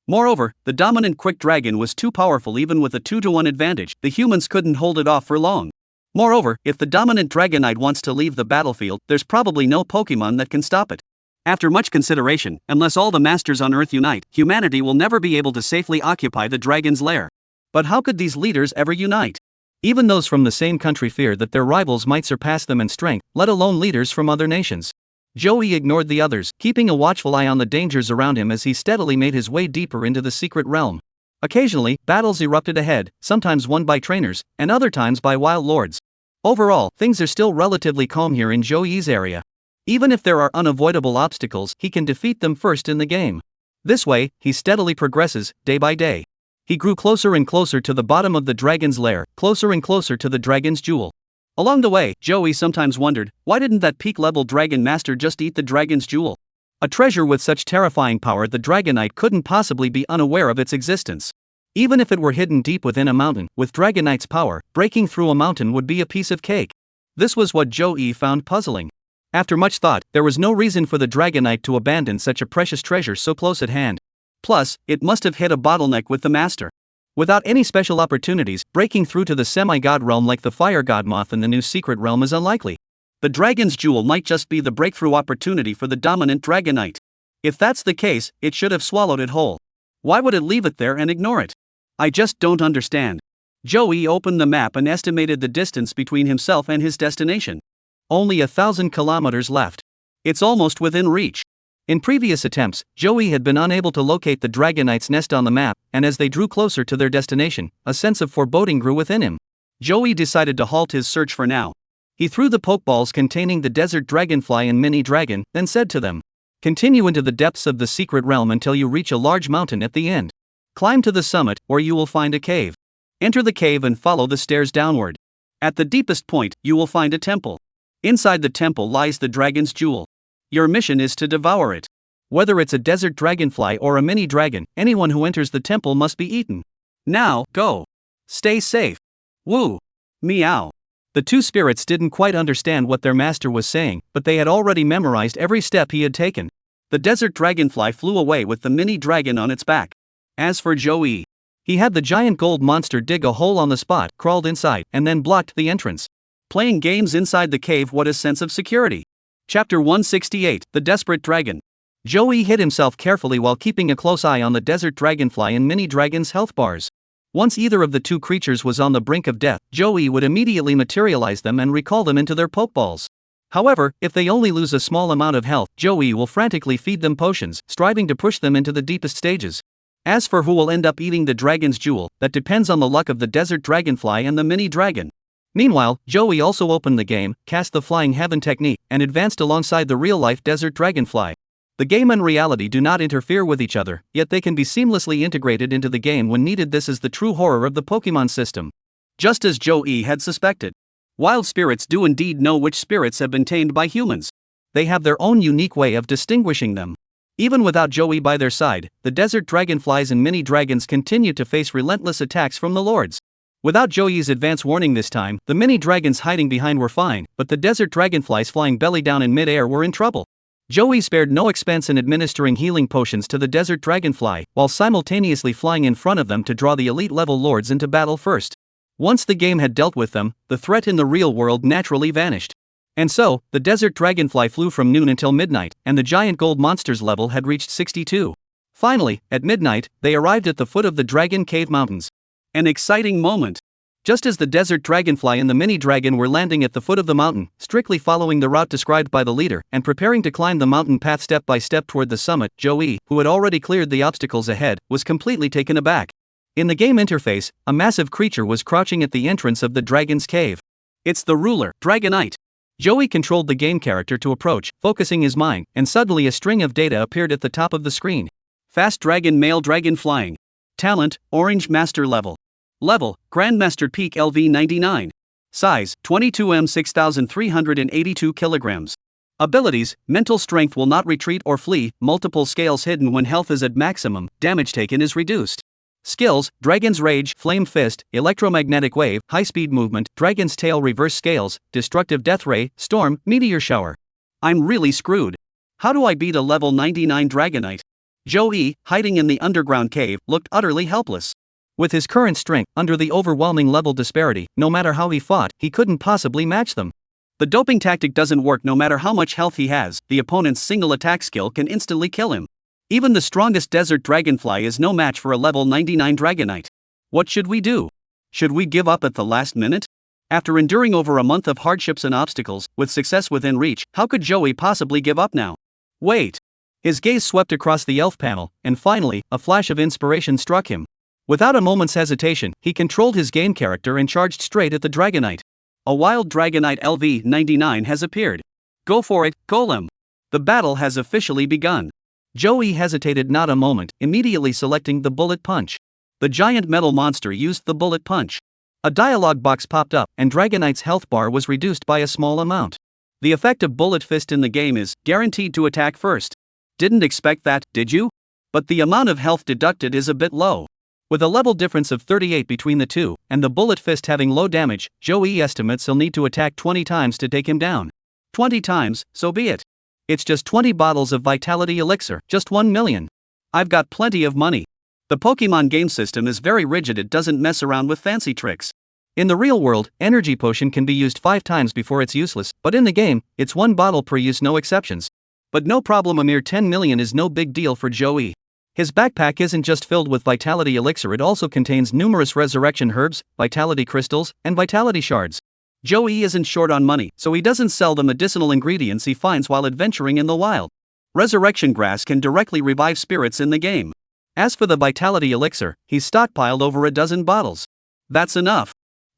Moreover, the dominant Quick Dragon was too powerful. Even with a 2-to-1 advantage, the humans couldn't hold it off for long. Moreover, if the dominant Dragonite wants to leave the battlefield, there's probably no Pokemon that can stop it. After much consideration, unless all the masters on Earth unite, humanity will never be able to safely occupy the Dragon's lair. But how could these leaders ever unite? Even those from the same country fear that their rivals might surpass them in strength, let alone leaders from other nations. Joey ignored the others, keeping a watchful eye on the dangers around him as he steadily made his way deeper into the secret realm. Occasionally, battles erupted ahead, sometimes won by trainers, and other times by wild lords. Overall, things are still relatively calm here in Joey's area. Even if there are unavoidable obstacles, he can defeat them first in the game. This way, he steadily progresses, day by day. He grew closer and closer to the bottom of the dragon's lair, closer and closer to the dragon's jewel. Along the way, Joey sometimes wondered, why didn't that peak-level dragon master just eat the dragon's jewel? A treasure with such terrifying power, the Dragonite couldn't possibly be unaware of its existence. Even if it were hidden deep within a mountain, with Dragonite's power, breaking through a mountain would be a piece of cake. This was what Joey found puzzling. After much thought, there was no reason for the Dragonite to abandon such a precious treasure so close at hand. Plus, it must have hit a bottleneck with the master. Without any special opportunities, breaking through to the semi-god realm like the Fire God Moth in the new secret realm is unlikely. The dragon's jewel might just be the breakthrough opportunity for the dominant Dragonite. If that's the case, it should have swallowed it whole. Why would it leave it there and ignore it? I just don't understand. Joey opened the map and estimated the distance between himself and his destination. Only 1,000 kilometers left. It's almost within reach. In previous attempts, Joey had been unable to locate the Dragonite's nest on the map, and as they drew closer to their destination, a sense of foreboding grew within him. Joey decided to halt his search for now. He threw the Pokeballs containing the Desert Dragonfly and Mini Dragon, then said to them, "Continue into the depths of the secret realm until you reach a large mountain at the end. Climb to the summit, where you will find a cave. Enter the cave and follow the stairs downward. At the deepest point, you will find a temple. Inside the temple lies the dragon's jewel. Your mission is to devour it. Whether it's a desert dragonfly or a mini dragon, anyone who enters the temple must be eaten. Now, go. Stay safe. Woo. Meow." The two spirits didn't quite understand what their master was saying, but they had already memorized every step he had taken. The desert dragonfly flew away with the mini dragon on its back. As for Joey, he had the giant gold monster dig a hole on the spot, crawled inside, and then blocked the entrance. Playing games inside the cave, what a sense of security. Chapter 168, The Desperate Dragon. Joey hid himself carefully while keeping a close eye on the desert dragonfly and mini dragon's health bars. Once either of the two creatures was on the brink of death, Joey would immediately materialize them and recall them into their Pokeballs. However, if they only lose a small amount of health, Joey will frantically feed them potions, striving to push them into the deepest stages. As for who will end up eating the dragon's jewel, that depends on the luck of the desert dragonfly and the mini dragon. Meanwhile, Joey also opened the game, cast the Flying Heaven technique, and advanced alongside the real-life desert dragonfly. The game and reality do not interfere with each other, yet they can be seamlessly integrated into the game when needed. This is the true horror of the Pokemon system. Just as Joey had suspected. Wild spirits do indeed know which spirits have been tamed by humans. They have their own unique way of distinguishing them. Even without Joey by their side, the desert dragonflies and mini dragons continued to face relentless attacks from the lords. Without Joey's advance warning this time, the mini dragons hiding behind were fine, but the desert dragonflies flying belly down in mid-air were in trouble. Joey spared no expense in administering healing potions to the desert dragonfly, while simultaneously flying in front of them to draw the elite-level lords into battle first. Once the game had dealt with them, the threat in the real world naturally vanished. And so, the desert dragonfly flew from noon until midnight, and the giant gold monsters level had reached 62. Finally, at midnight, they arrived at the foot of the Dragon Cave Mountains. An exciting moment. Just as the desert dragonfly and the mini dragon were landing at the foot of the mountain, strictly following the route described by the leader, and preparing to climb the mountain path step by step toward the summit, Joey, who had already cleared the obstacles ahead, was completely taken aback. In the game interface, a massive creature was crouching at the entrance of the dragon's cave. It's the ruler, Dragonite. Joey controlled the game character to approach, focusing his mind, and suddenly a string of data appeared at the top of the screen. Fast dragon, male dragon flying. Talent, Orange Master level. Level, Grandmaster Peak LV 99. Size, 22m 6,382 kilograms. Abilities, mental strength will not retreat or flee, multiple scales hidden when health is at maximum, damage taken is reduced. Skills, Dragon's Rage, Flame Fist, Electromagnetic Wave, High-Speed Movement, Dragon's Tail Reverse Scales, Destructive Death Ray, Storm, Meteor Shower. I'm really screwed. How do I beat a level 99 Dragonite? Joey, hiding in the underground cave, looked utterly helpless. With his current strength, under the overwhelming level disparity, no matter how he fought, he couldn't possibly match them. The doping tactic doesn't work no matter how much health he has, the opponent's single attack skill can instantly kill him. Even the strongest desert dragonfly is no match for a level 99 Dragonite. What should we do? Should we give up at the last minute? After enduring over a month of hardships and obstacles, with success within reach, how could Joey possibly give up now? Wait! His gaze swept across the elf panel, and finally, a flash of inspiration struck him. Without a moment's hesitation, he controlled his game character and charged straight at the Dragonite. A wild Dragonite LV-99 has appeared. Go for it, Golem! The battle has officially begun. Joey hesitated not a moment, immediately selecting the Bullet Punch. The giant metal monster used the Bullet Punch. A dialogue box popped up, and Dragonite's health bar was reduced by a small amount. The effect of Bullet Fist in the game is guaranteed to attack first. Didn't expect that, did you? But the amount of health deducted is a bit low. With a level difference of 38 between the two, and the Bullet Fist having low damage, Joey estimates he'll need to attack 20 times to take him down. 20 times, so be it. It's just 20 bottles of Vitality Elixir, just 1 million. I've got plenty of money. The Pokemon game system is very rigid, it doesn't mess around with fancy tricks. In the real world, Energy Potion can be used 5 times before it's useless, but in the game, it's 1 bottle per use, no exceptions. But no problem, a mere 10 million is no big deal for Joey. His backpack isn't just filled with Vitality Elixir, it also contains numerous resurrection herbs, Vitality Crystals, and Vitality Shards. Joey isn't short on money, so he doesn't sell the medicinal ingredients he finds while adventuring in the wild. Resurrection Grass can directly revive spirits in the game. As for the Vitality Elixir, he's stockpiled over a dozen bottles. That's enough.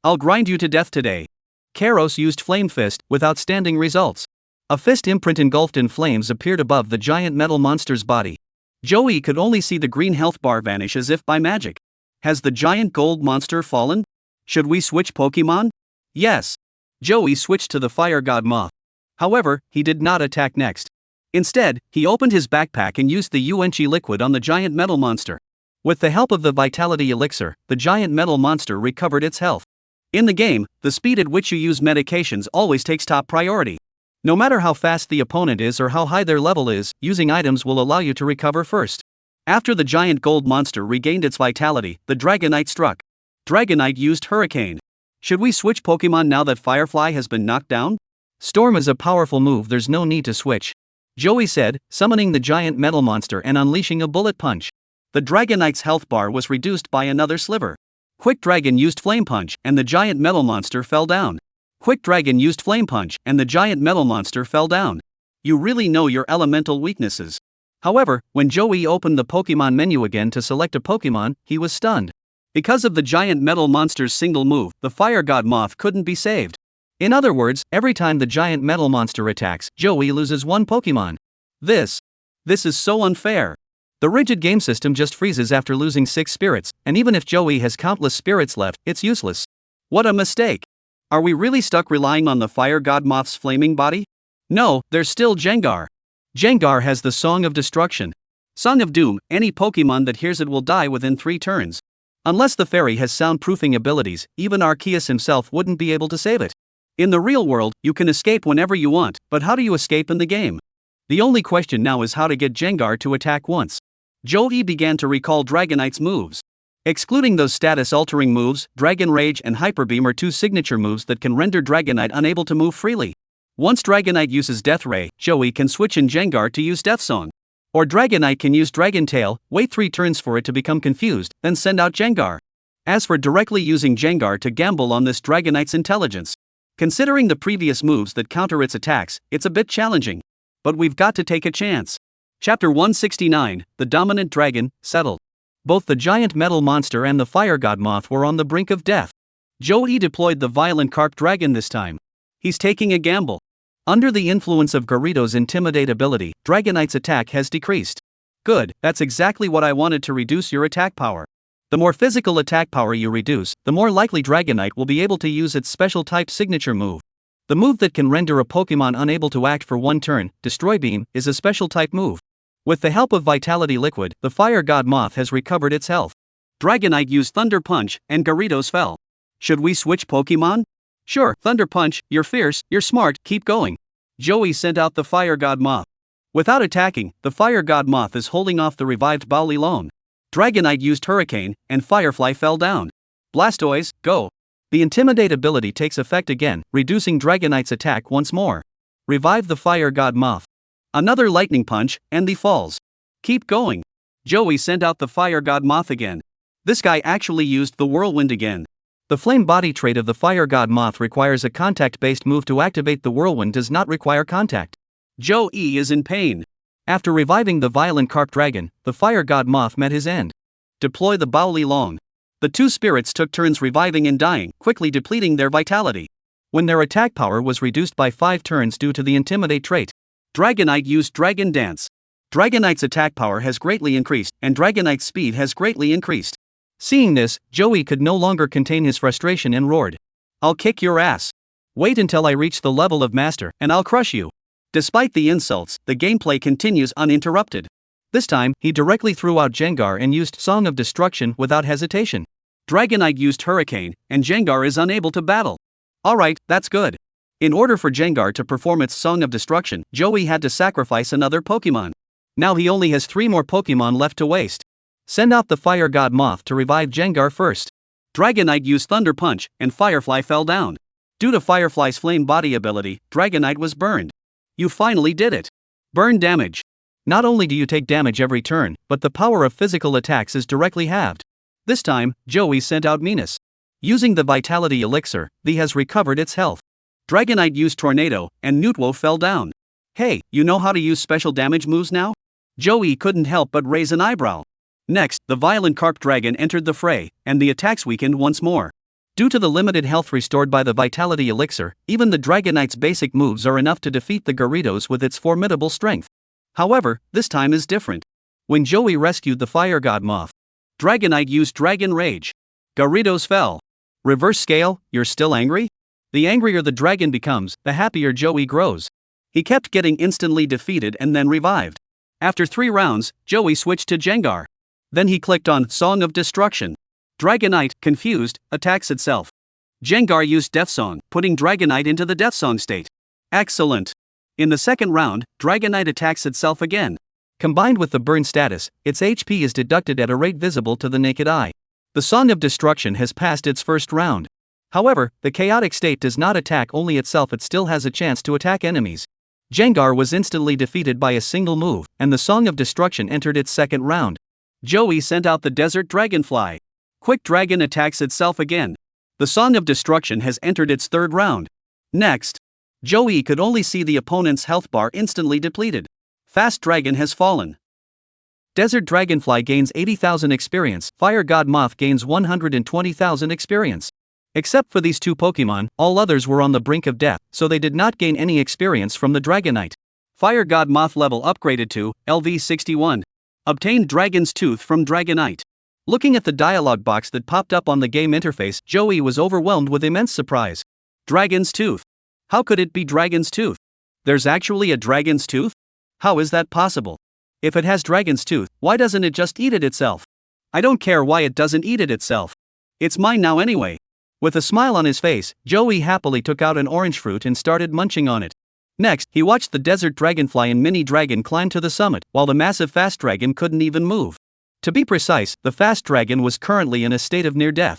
I'll grind you to death today. Karos used Flame Fist, with outstanding results. A fist imprint engulfed in flames appeared above the giant metal monster's body. Joey could only see the green health bar vanish as if by magic. Has the giant gold monster fallen? Should we switch Pokemon? Yes. Joey switched to the Fire God Moth. However, he did not attack next. Instead, he opened his backpack and used the Yuan-Chi liquid on the giant metal monster. With the help of the Vitality Elixir, the giant metal monster recovered its health. In the game, the speed at which you use medications always takes top priority. No matter how fast the opponent is or how high their level is, using items will allow you to recover first. After the giant gold monster regained its vitality, the Dragonite struck. Dragonite used Hurricane. Should we switch Pokemon now that Firefly has been knocked down? Storm is a powerful move, there's no need to switch. Joey said, summoning the giant metal monster and unleashing a Bullet Punch. The Dragonite's health bar was reduced by another sliver. Quick Dragon used Flame Punch, and the giant metal monster fell down. Quick Dragon used Flame Punch, and the giant metal monster fell down. You really know your elemental weaknesses. However, when Joey opened the Pokemon menu again to select a Pokemon, he was stunned. Because of the giant metal monster's single move, the Fire God Moth couldn't be saved. In other words, every time the giant metal monster attacks, Joey loses 1 Pokemon. This is so unfair. The rigid game system just freezes after losing 6 spirits, and even if Joey has countless spirits left, it's useless. What a mistake. Are we really stuck relying on the Fire God Moth's flaming body? No, there's still Gengar. Jengar has the Song of Destruction. Song of Doom, any Pokemon that hears it will die within 3 turns. Unless the fairy has soundproofing abilities, even Arceus himself wouldn't be able to save it. In the real world, you can escape whenever you want, but how do you escape in the game? The only question now is how to get Jengar to attack once. Joey began to recall Dragonite's moves. Excluding those status-altering moves, Dragon Rage and Hyper Beam are 2 signature moves that can render Dragonite unable to move freely. Once Dragonite uses Death Ray, Joey can switch in Jengar to use Death Song. Or Dragonite can use Dragon Tail, wait 3 turns for it to become confused, then send out Jengar. As for directly using Jengar to gamble on this Dragonite's intelligence, considering the previous moves that counter its attacks, it's a bit challenging. But we've got to take a chance. Chapter 169, The Dominant Dragon, settled. Both the giant metal monster and the fire god moth were on the brink of death. Joey deployed the violent carp dragon this time. He's taking a gamble. Under the influence of Garito's Intimidate ability, Dragonite's attack has decreased. Good, that's exactly what I wanted to reduce your attack power. The more physical attack power you reduce, the more likely Dragonite will be able to use its special type signature move. The move that can render a Pokemon unable to act for 1 turn, Destroy Beam, is a special type move. With the help of Vitality Liquid, the Fire God Moth has recovered its health. Dragonite used Thunder Punch, and Garito's fell. Should we switch Pokemon? Sure, Thunder Punch, you're fierce, you're smart, keep going. Joey sent out the Fire God Moth. Without attacking, the Fire God Moth is holding off the revived Bowlilone. Dragonite used Hurricane, and Firefly fell down. Blastoise, go. The Intimidate ability takes effect again, reducing Dragonite's attack once more. Revive the Fire God Moth. Another Lightning Punch, and the falls. Keep going. Joey sent out the Fire God Moth again. This guy actually used the Whirlwind again. The Flame Body trait of the Fire God Moth requires a contact-based move to activate. The Whirlwind does not require contact. Joey is in pain. After reviving the Violent Carp Dragon, the Fire God Moth met his end. Deploy the Bowlilone. The 2 spirits took turns reviving and dying, quickly depleting their vitality. When their attack power was reduced by 5 turns due to the Intimidate trait, Dragonite used Dragon Dance. Dragonite's attack power has greatly increased, and Dragonite's speed has greatly increased. Seeing this, Joey could no longer contain his frustration and roared, "I'll kick your ass. Wait until I reach the level of Master, and I'll crush you." Despite the insults, the gameplay continues uninterrupted. This time, he directly threw out Jengar and used Song of Destruction without hesitation. Dragonite used Hurricane, and Jengar is unable to battle. Alright, that's good. In order for Jengar to perform its Song of Destruction, Joey had to sacrifice another Pokemon. Now he only has 3 more Pokemon left to waste. Send out the Fire God Moth to revive Jengar first. Dragonite used Thunder Punch, and Firefly fell down. Due to Firefly's Flame Body ability, Dragonite was burned. You finally did it. Burn damage. Not only do you take damage every turn, but the power of physical attacks is directly halved. This time, Joey sent out Venus. Using the Vitality Elixir, the has recovered its health. Dragonite used Tornado, and Newtwo fell down. Hey, you know how to use special damage moves now? Joey couldn't help but raise an eyebrow. Next, the Violent Carp Dragon entered the fray, and the attacks weakened once more. Due to the limited health restored by the Vitality Elixir, even the Dragonite's basic moves are enough to defeat the Gyarados with its formidable strength. However, this time is different. When Joey rescued the Fire God Moth, Dragonite used Dragon Rage. Gyarados fell. Reverse scale, you're still angry? The angrier the dragon becomes, the happier Joey grows. He kept getting instantly defeated and then revived. After 3 rounds, Joey switched to Jengar. Then he clicked on Song of Destruction. Dragonite, confused, attacks itself. Jengar used Death Song, putting Dragonite into the Death Song state. Excellent. In the second round, Dragonite attacks itself again. Combined with the burn status, its HP is deducted at a rate visible to the naked eye. The Song of Destruction has passed its first round. However, the chaotic state does not attack only itself, it still has a chance to attack enemies. Jengar was instantly defeated by a single move, and the Song of Destruction entered its second round. Joey sent out the Desert Dragonfly. Quick Dragon attacks itself again. The Song of Destruction has entered its third round. Next, Joey could only see the opponent's health bar instantly depleted. Fast Dragon has fallen. Desert Dragonfly gains 80,000 experience, Fire God Moth gains 120,000 experience. Except for these 2 Pokemon, all others were on the brink of death, so they did not gain any experience from the Dragonite. Fire God Moth level upgraded to LV61. Obtained Dragon's Tooth from Dragonite. Looking at the dialog box that popped up on the game interface, Joey was overwhelmed with immense surprise. Dragon's Tooth. How could it be Dragon's Tooth? There's actually a Dragon's Tooth? How is that possible? If it has dragon's tooth, why doesn't it just eat it itself? I don't care why it doesn't eat it itself. It's mine now anyway. With a smile on his face, Joey happily took out an orange fruit and started munching on it. Next, he watched the desert dragonfly and mini dragon climb to the summit, while the massive fast dragon couldn't even move. To be precise, the fast dragon was currently in a state of near death.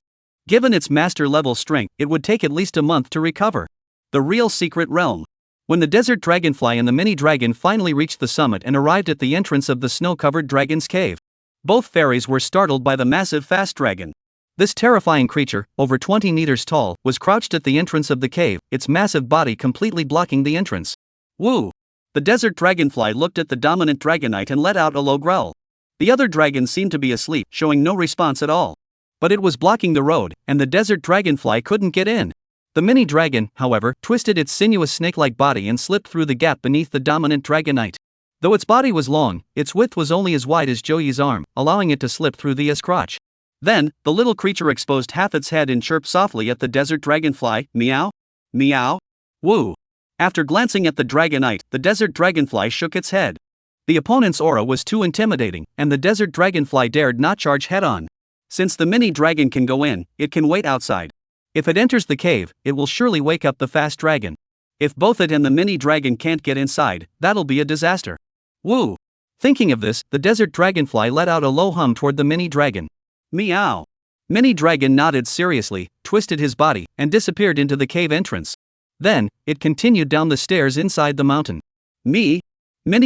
Given its master level strength, it would take at least a month to recover. The real secret realm. When the desert dragonfly and the mini dragon finally reached the summit and arrived at the entrance of the snow-covered dragon's cave, both fairies were startled by the massive fast dragon. This terrifying creature, over 20 meters tall, was crouched at the entrance of the cave, its massive body completely blocking the entrance. Woo! The desert dragonfly looked at the dominant dragonite and let out a low growl. The other dragons seemed to be asleep, showing no response at all. But it was blocking the road, and the desert dragonfly couldn't get in. The mini dragon, however, twisted its sinuous snake-like body and slipped through the gap beneath the dominant dragonite. Though its body was long, its width was only as wide as Joey's arm, allowing it to slip through the crotch. Then, the little creature exposed half its head and chirped softly at the desert dragonfly, meow? Meow? Woo! After glancing at the dragonite, the desert dragonfly shook its head. The opponent's aura was too intimidating, and the desert dragonfly dared not charge head-on. Since the mini dragon can go in, it can wait outside. If it enters the cave, it will surely wake up the fast dragon. If both it and the mini dragon can't get inside, that'll be a disaster. Woo! Thinking of this, the desert dragonfly let out a low hum toward the mini dragon. Meow! Mini dragon nodded seriously, twisted his body, and disappeared into the cave entrance. Then, it continued down the stairs inside the mountain. Mini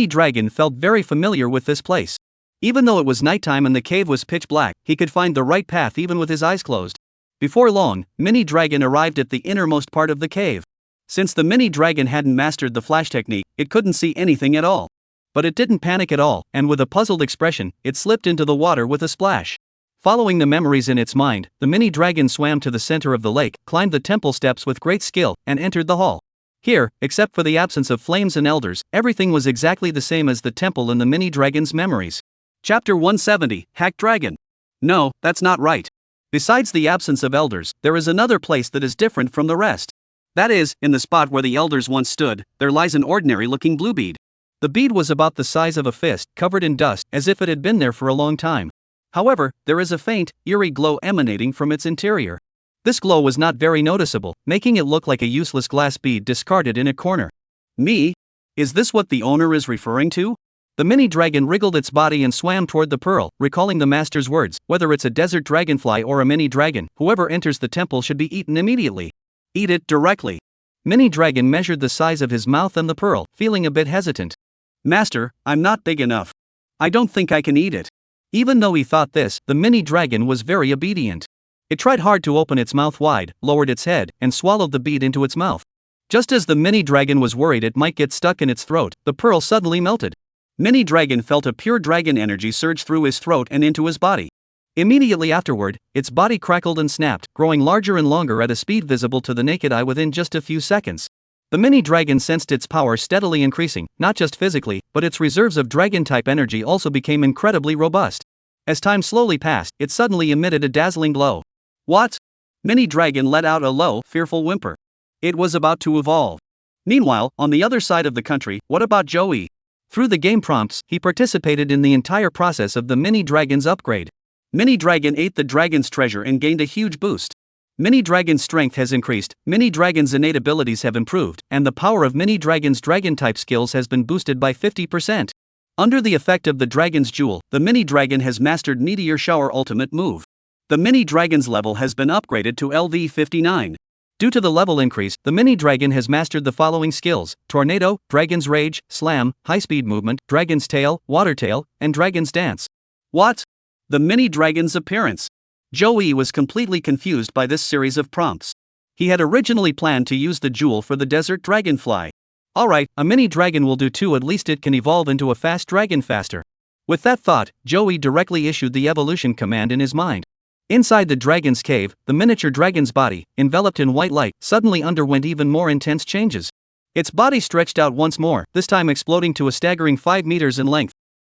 dragon felt very familiar with this place. Even though it was nighttime and the cave was pitch black, he could find the right path even with his eyes closed. Before long, mini dragon arrived at the innermost part of the cave. Since the mini dragon hadn't mastered the flash technique, it couldn't see anything at all. But it didn't panic at all, and with a puzzled expression, it slipped into the water with a splash. Following the memories in its mind, the mini dragon swam to the center of the lake, climbed the temple steps with great skill, and entered the hall. Here, except for the absence of flames and elders, everything was exactly the same as the temple in the mini dragon's memories. Chapter 170, Hack Dragon. No, that's not right. Besides the absence of elders, there is another place that is different from the rest. That is, in the spot where the elders once stood, there lies an ordinary-looking blue bead. The bead was about the size of a fist, covered in dust, as if it had been there for a long time. However, there is a faint, eerie glow emanating from its interior. This glow was not very noticeable, making it look like a useless glass bead discarded in a corner. Is this what the owner is referring to? The mini dragon wriggled its body and swam toward the pearl, recalling the master's words, whether it's a desert dragonfly or a mini dragon, whoever enters the temple should be eaten immediately. Eat it directly. Mini dragon measured the size of his mouth and the pearl, feeling a bit hesitant. Master, I'm not big enough. I don't think I can eat it. Even though he thought this, the mini dragon was very obedient. It tried hard to open its mouth wide, lowered its head, and swallowed the bead into its mouth. Just as the mini dragon was worried it might get stuck in its throat, the pearl suddenly melted. Mini dragon felt a pure dragon energy surge through his throat and into his body. Immediately afterward, its body crackled and snapped, growing larger and longer at a speed visible to the naked eye within just a few seconds. The mini dragon sensed its power steadily increasing, not just physically, but its reserves of dragon-type energy also became incredibly robust. As time slowly passed, it suddenly emitted a dazzling glow. What? Mini dragon let out a low, fearful whimper. It was about to evolve. Meanwhile, on the other side of the country, what about Joey? Through the game prompts, he participated in the entire process of the mini dragon's upgrade. Mini dragon ate the dragon's treasure and gained a huge boost. Mini Dragon's strength has increased, Mini Dragon's innate abilities have improved, and the power of Mini Dragon's Dragon-type skills has been boosted by 50%. Under the effect of the Dragon's Jewel, the Mini Dragon has mastered Meteor Shower Ultimate Move. The Mini Dragon's level has been upgraded to LV 59. Due to the level increase, the Mini Dragon has mastered the following skills: Tornado, Dragon's Rage, Slam, High-Speed Movement, Dragon's Tail, Water Tail, and Dragon's Dance. What? The Mini Dragon's appearance. Joey was completely confused by this series of prompts. He had originally planned to use the jewel for the desert dragonfly. Alright, a mini dragon will do too, at least it can evolve into a fast dragon faster. With that thought, Joey directly issued the evolution command in his mind. Inside the dragon's cave, the miniature dragon's body, enveloped in white light, suddenly underwent even more intense changes. Its body stretched out once more, this time exploding to a staggering 5 meters in length.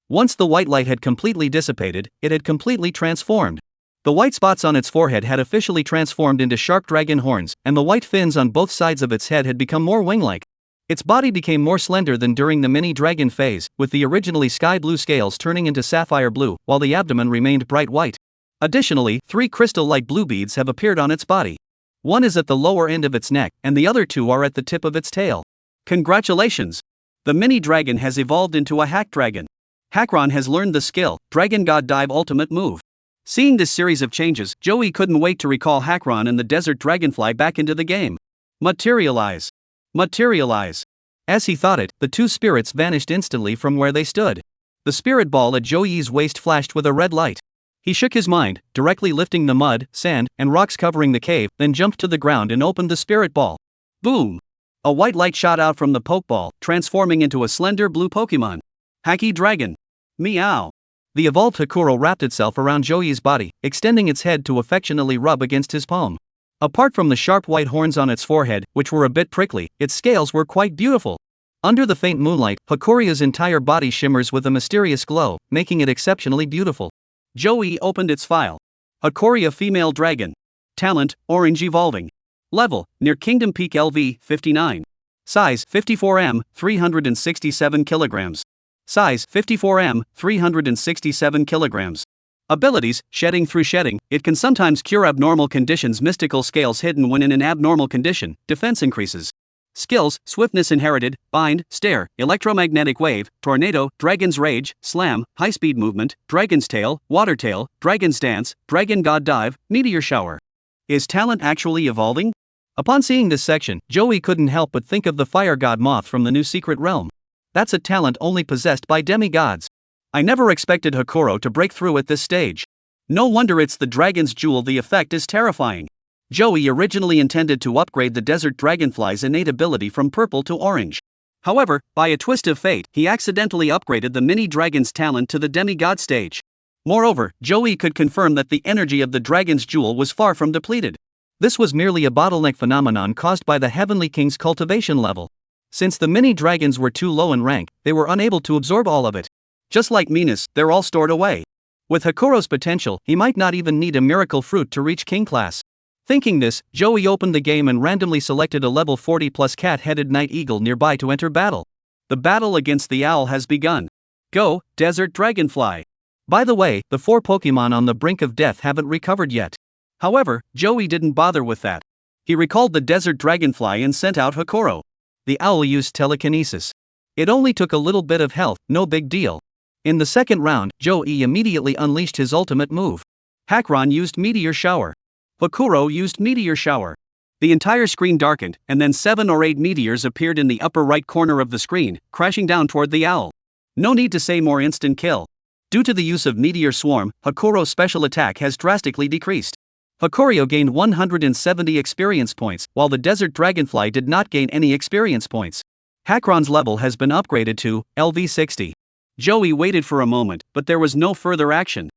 Once the white light had completely dissipated, it had completely transformed. The white spots on its forehead had officially transformed into sharp dragon horns, and the white fins on both sides of its head had become more wing-like. Its body became more slender than during the mini dragon phase, with the originally sky blue scales turning into sapphire blue, while the abdomen remained bright white. Additionally, 3 crystal-like blue beads have appeared on its body. One is at the lower end of its neck, and the other 2 are at the tip of its tail. Congratulations! The mini dragon has evolved into a hack dragon. Hackron has learned the skill, Dragon God Dive Ultimate Move. Seeing this series of changes, Joey couldn't wait to recall Hackron and the Desert Dragonfly back into the game. Materialize! Materialize! As he thought it, the 2 spirits vanished instantly from where they stood. The spirit ball at Joey's waist flashed with a red light. He shook his mind, directly lifting the mud, sand, and rocks covering the cave, then jumped to the ground and opened the spirit ball. Boom! A white light shot out from the Pokeball, transforming into a slender blue Pokemon. Hacky Dragon! Meow! The evolved Hakuro wrapped itself around Joey's body, extending its head to affectionately rub against his palm. Apart from the sharp white horns on its forehead, which were a bit prickly, its scales were quite beautiful. Under the faint moonlight, Hakoria's entire body shimmers with a mysterious glow, making it exceptionally beautiful. Joey opened its file. Hakoria Female Dragon. Talent, Orange Evolving. Level, near Kingdom Peak LV, 59. Size, 54m, 367 kilograms. Size, 54m, 367 kilograms. Abilities, Shedding through shedding, it can sometimes cure abnormal conditions. Mystical scales hidden when in an abnormal condition, defense increases. Skills, Swiftness Inherited, Bind, Stare, Electromagnetic Wave, Tornado, Dragon's Rage, Slam, High-Speed Movement, Dragon's Tail, Water Tail, Dragon's Dance, Dragon God Dive, Meteor Shower. Is talent actually evolving? Upon seeing this section, Joey couldn't help but think of the fire god Moth from the new secret realm. That's a talent only possessed by demigods. I never expected Hakuro to break through at this stage. No wonder it's the dragon's jewel. The effect is terrifying. Joey originally intended to upgrade the Desert Dragonfly's innate ability from purple to orange. However, by a twist of fate, he accidentally upgraded the mini dragon's talent to the demigod stage. Moreover, Joey could confirm that the energy of the dragon's jewel was far from depleted. This was merely a bottleneck phenomenon caused by the Heavenly King's cultivation level. Since the mini dragons were too low in rank, they were unable to absorb all of it. Just like Minas, they're all stored away. With Hakuro's potential, he might not even need a miracle fruit to reach King class. Thinking this, Joey opened the game and randomly selected a level 40 plus cat-headed night eagle nearby to enter battle. The battle against the owl has begun. Go, Desert Dragonfly! By the way, the 4 Pokemon on the brink of death haven't recovered yet. However, Joey didn't bother with that. He recalled the Desert Dragonfly and sent out Hakuro. The owl used telekinesis. It only took a little bit of health, no big deal. In the second round, Joey immediately unleashed his ultimate move. Hackron used Meteor Shower. Hakuro used Meteor Shower. The entire screen darkened, and then 7 or 8 meteors appeared in the upper right corner of the screen, crashing down toward the owl. No need to say more, instant kill. Due to the use of Meteor Swarm, Hakuro's special attack has drastically decreased. Hakurio gained 170 experience points, while the Desert Dragonfly did not gain any experience points. Hackron's level has been upgraded to LV 60. Joey waited for a moment, but there was no further action.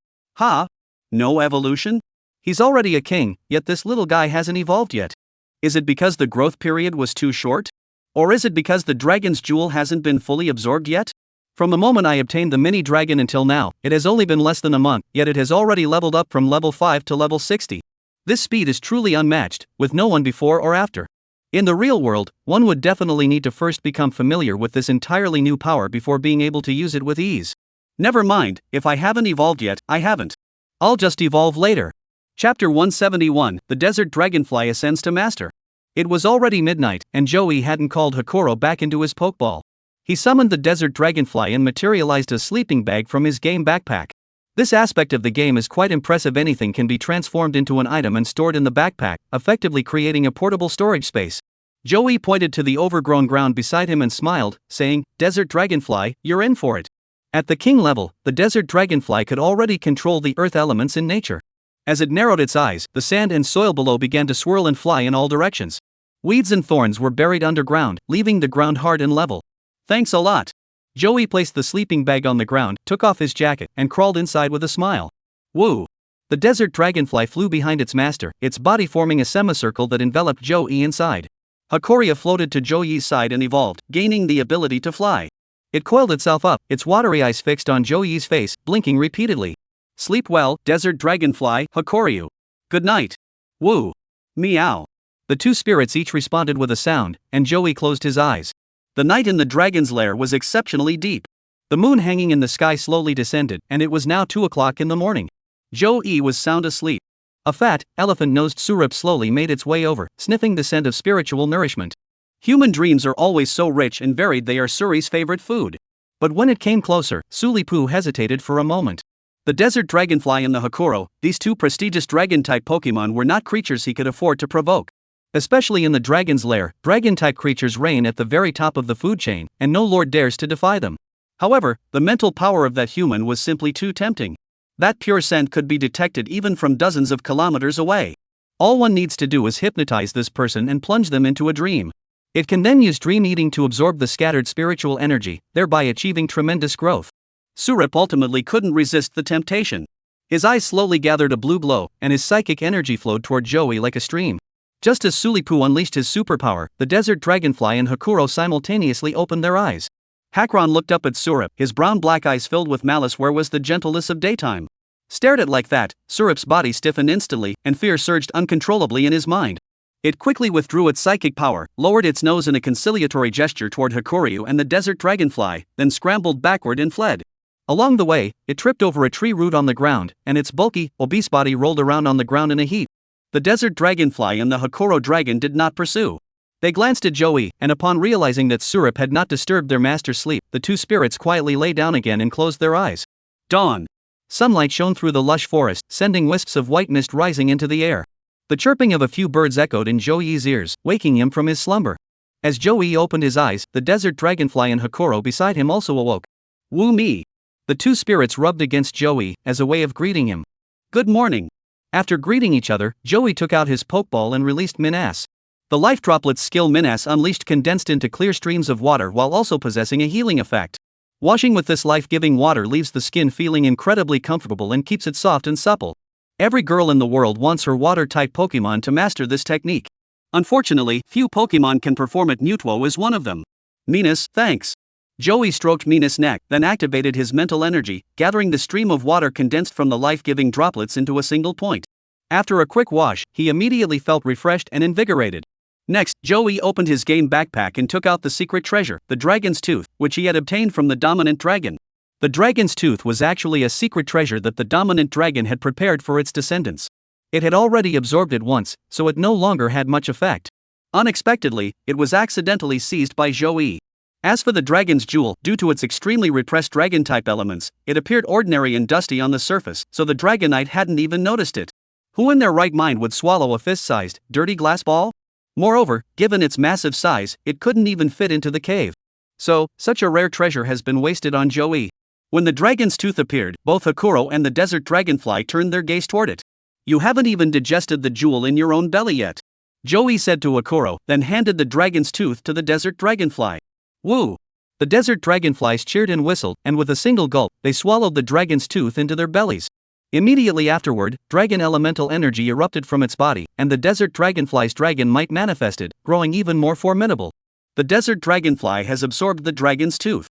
No evolution? He's already a king, yet this little guy hasn't evolved yet. Is it because the growth period was too short? Or is it because the dragon's jewel hasn't been fully absorbed yet? From the moment I obtained the mini dragon until now, it has only been less than a month, yet it has already leveled up from level 5 to level 60. This speed is truly unmatched, with no one before or after. In the real world, one would definitely need to first become familiar with this entirely new power before being able to use it with ease. Never mind, if I haven't evolved yet, I haven't. I'll just evolve later. Chapter 171, The Desert Dragonfly Ascends to Master. It was already midnight, and Joey hadn't called Hakuro back into his Pokeball. He summoned the Desert Dragonfly and materialized a sleeping bag from his game backpack. This aspect of the game is quite impressive. Anything can be transformed into an item and stored in the backpack, effectively creating a portable storage space. Joey pointed to the overgrown ground beside him and smiled, saying, "Desert Dragonfly, you're in for it." At the king level, the Desert Dragonfly could already control the earth elements in nature. As it narrowed its eyes, the sand and soil below began to swirl and fly in all directions. Weeds and thorns were buried underground, leaving the ground hard and level. "Thanks a lot." Joey placed the sleeping bag on the ground, took off his jacket, and crawled inside with a smile. Woo! The Desert Dragonfly flew behind its master, its body forming a semicircle that enveloped Joey inside. Hakoria floated to Joey's side and evolved, gaining the ability to fly. It coiled itself up, its watery eyes fixed on Joey's face, blinking repeatedly. "Sleep well, Desert Dragonfly, Hakoryu. Good night." Woo! Meow! The 2 spirits each responded with a sound, and Joey closed his eyes. The night in the dragon's lair was exceptionally deep. The moon hanging in the sky slowly descended, and it was now 2 o'clock in the morning. Joey was sound asleep. A fat, elephant-nosed Surup slowly made its way over, sniffing the scent of spiritual nourishment. Human dreams are always so rich and varied, they are Suri's favorite food. But when it came closer, Sulipu hesitated for a moment. The desert dragonfly and the Hakuro, these two prestigious dragon-type Pokemon, were not creatures he could afford to provoke. Especially in the dragon's lair, dragon-type creatures reign at the very top of the food chain, and no lord dares to defy them. However, the mental power of that human was simply too tempting. That pure scent could be detected even from dozens of kilometers away. All one needs to do is hypnotize this person and plunge them into a dream. It can then use dream eating to absorb the scattered spiritual energy, thereby achieving tremendous growth. Surup ultimately couldn't resist the temptation. His eyes slowly gathered a blue glow, and his psychic energy flowed toward Joey like a stream. Just as Sulipu unleashed his superpower, the desert dragonfly and Hakuro simultaneously opened their eyes. Hakron looked up at Surup, his brown-black eyes filled with malice. Where was the gentleness of daytime? Stared at like that, Surup's body stiffened instantly, and fear surged uncontrollably in his mind. It quickly withdrew its psychic power, lowered its nose in a conciliatory gesture toward Hakuryu and the desert dragonfly, then scrambled backward and fled. Along the way, it tripped over a tree root on the ground, and its bulky, obese body rolled around on the ground in a heap. The desert dragonfly and the Hakuro dragon did not pursue. They glanced at Joey, and upon realizing that Surup had not disturbed their master's sleep, the two spirits quietly lay down again and closed their eyes. Dawn. Sunlight shone through the lush forest, sending wisps of white mist rising into the air. The chirping of a few birds echoed in Joey's ears, waking him from his slumber. As Joey opened his eyes, the desert dragonfly and Hakuro beside him also awoke. Woo me! The two spirits rubbed against Joey, as a way of greeting him. Good morning. After greeting each other, Joey took out his Pokeball and released Minas. The life droplets skill Minas unleashed condensed into clear streams of water while also possessing a healing effect. Washing with this life-giving water leaves the skin feeling incredibly comfortable and keeps it soft and supple. Every girl in the world wants her water-type Pokemon to master this technique. Unfortunately, few Pokemon can perform it. Mewtwo is one of them. Minas, thanks. Joey stroked Minas' neck, then activated his mental energy, gathering the stream of water condensed from the life-giving droplets into a single point. After a quick wash, he immediately felt refreshed and invigorated. Next, Joey opened his game backpack and took out the secret treasure, the dragon's tooth, which he had obtained from the dominant dragon. The dragon's tooth was actually a secret treasure that the dominant dragon had prepared for its descendants. It had already absorbed it once, so it no longer had much effect. Unexpectedly, it was accidentally seized by Joey. As for the dragon's jewel, due to its extremely repressed dragon-type elements, it appeared ordinary and dusty on the surface, so the Dragonite hadn't even noticed it. Who in their right mind would swallow a fist-sized, dirty glass ball? Moreover, given its massive size, it couldn't even fit into the cave. So, such a rare treasure has been wasted on Joey. When the dragon's tooth appeared, both Hakuro and the desert dragonfly turned their gaze toward it. You haven't even digested the jewel in your own belly yet, Joey said to Hakuro, then handed the dragon's tooth to the desert dragonfly. Woo! The desert dragonflies cheered and whistled, and with a single gulp, they swallowed the dragon's tooth into their bellies. Immediately afterward, dragon elemental energy erupted from its body, and the desert dragonfly's dragon might manifested, growing even more formidable. The desert dragonfly has absorbed the dragon's tooth.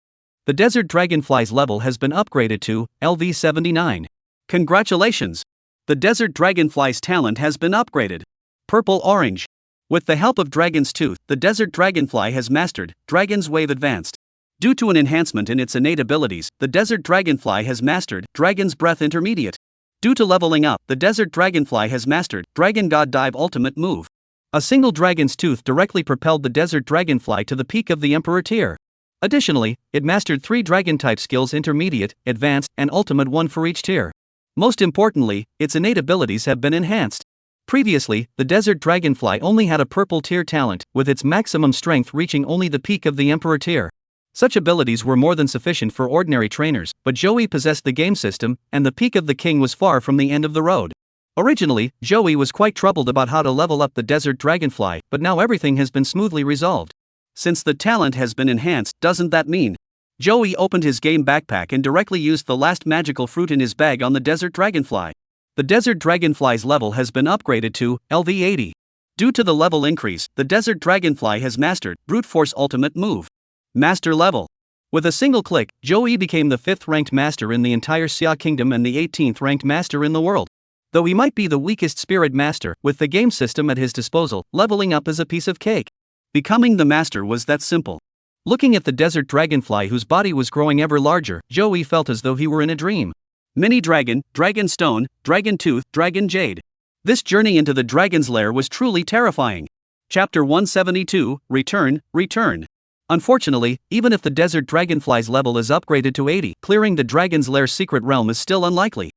The desert dragonfly's level has been upgraded to LV 79. Congratulations! The desert dragonfly's talent has been upgraded. Purple-orange. With the help of Dragon's Tooth, the desert dragonfly has mastered Dragon's Wave Advanced. Due to an enhancement in its innate abilities, the desert dragonfly has mastered Dragon's Breath Intermediate. Due to leveling up, the desert dragonfly has mastered Dragon God Dive Ultimate Move. A single Dragon's Tooth directly propelled the desert dragonfly to the peak of the Emperor tier. Additionally, it mastered 3 dragon-type skills: Intermediate, Advanced, and Ultimate, one for each tier. Most importantly, its innate abilities have been enhanced. Previously, the desert dragonfly only had a purple tier talent, with its maximum strength reaching only the peak of the Emperor tier. Such abilities were more than sufficient for ordinary trainers, but Joey possessed the game system, and the peak of the king was far from the end of the road. Originally, Joey was quite troubled about how to level up the desert dragonfly, but now everything has been smoothly resolved. Since the talent has been enhanced, doesn't that mean? Joey opened his game backpack and directly used the last magical fruit in his bag on the desert dragonfly. The desert dragonfly's level has been upgraded to LV 80. Due to the level increase, the desert dragonfly has mastered Brute Force Ultimate Move. Master level. With a single click, Joey became the 5th ranked master in the entire Xia Kingdom and the 18th ranked master in the world. Though he might be the weakest spirit master, with the game system at his disposal, leveling up is a piece of cake. Becoming the master was that simple. Looking at the desert dragonfly whose body was growing ever larger, Joey felt as though he were in a dream. Mini dragon, dragon stone, dragon tooth, dragon jade. This journey into the dragon's lair was truly terrifying. Chapter 172, Return. Unfortunately, even if the desert dragonfly's level is upgraded to 80, clearing the dragon's lair's secret realm is still unlikely.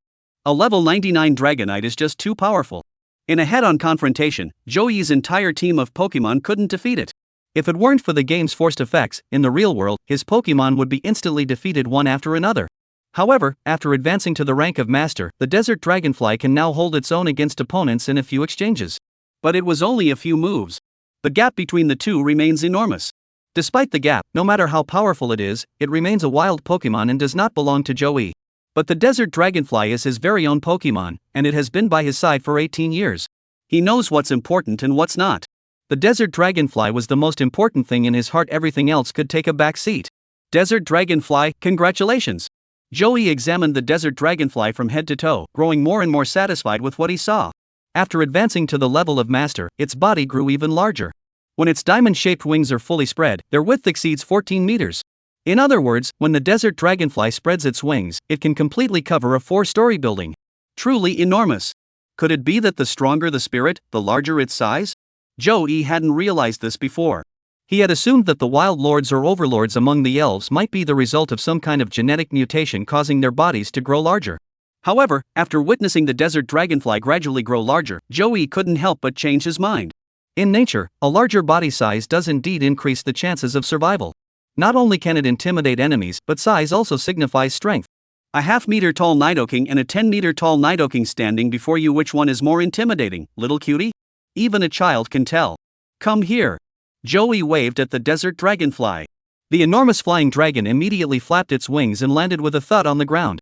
A level 99 Dragonite is just too powerful. In a head-on confrontation, Joey's entire team of Pokemon couldn't defeat it. If it weren't for the game's forced effects, in the real world, his Pokemon would be instantly defeated one after another. However, after advancing to the rank of Master, the desert dragonfly can now hold its own against opponents in a few exchanges. But it was only a few moves. The gap between the two remains enormous. Despite the gap, no matter how powerful it is, it remains a wild Pokemon and does not belong to Joey. But the desert dragonfly is his very own Pokemon, and it has been by his side for 18 years. He knows what's important and what's not. The desert dragonfly was the most important thing in his heart, everything else could take a back seat. Desert dragonfly, congratulations! Joey examined the desert dragonfly from head to toe, growing more and more satisfied with what he saw. After advancing to the level of Master, its body grew even larger. When its diamond-shaped wings are fully spread, their width exceeds 14 meters. In other words, when the desert dragonfly spreads its wings, it can completely cover a 4-story building. Truly enormous. Could it be that the stronger the spirit, the larger its size? Joey hadn't realized this before. He had assumed that the wild lords or overlords among the elves might be the result of some kind of genetic mutation causing their bodies to grow larger. However, after witnessing the desert dragonfly gradually grow larger, Joey couldn't help but change his mind. In nature, a larger body size does indeed increase the chances of survival. Not only can it intimidate enemies, but size also signifies strength. A half-meter tall Nidoking and a 10-meter tall Nidoking standing before you, which one is more intimidating, little cutie? Even a child can tell. Come here. Joey waved at the desert dragonfly. The enormous flying dragon immediately flapped its wings and landed with a thud on the ground.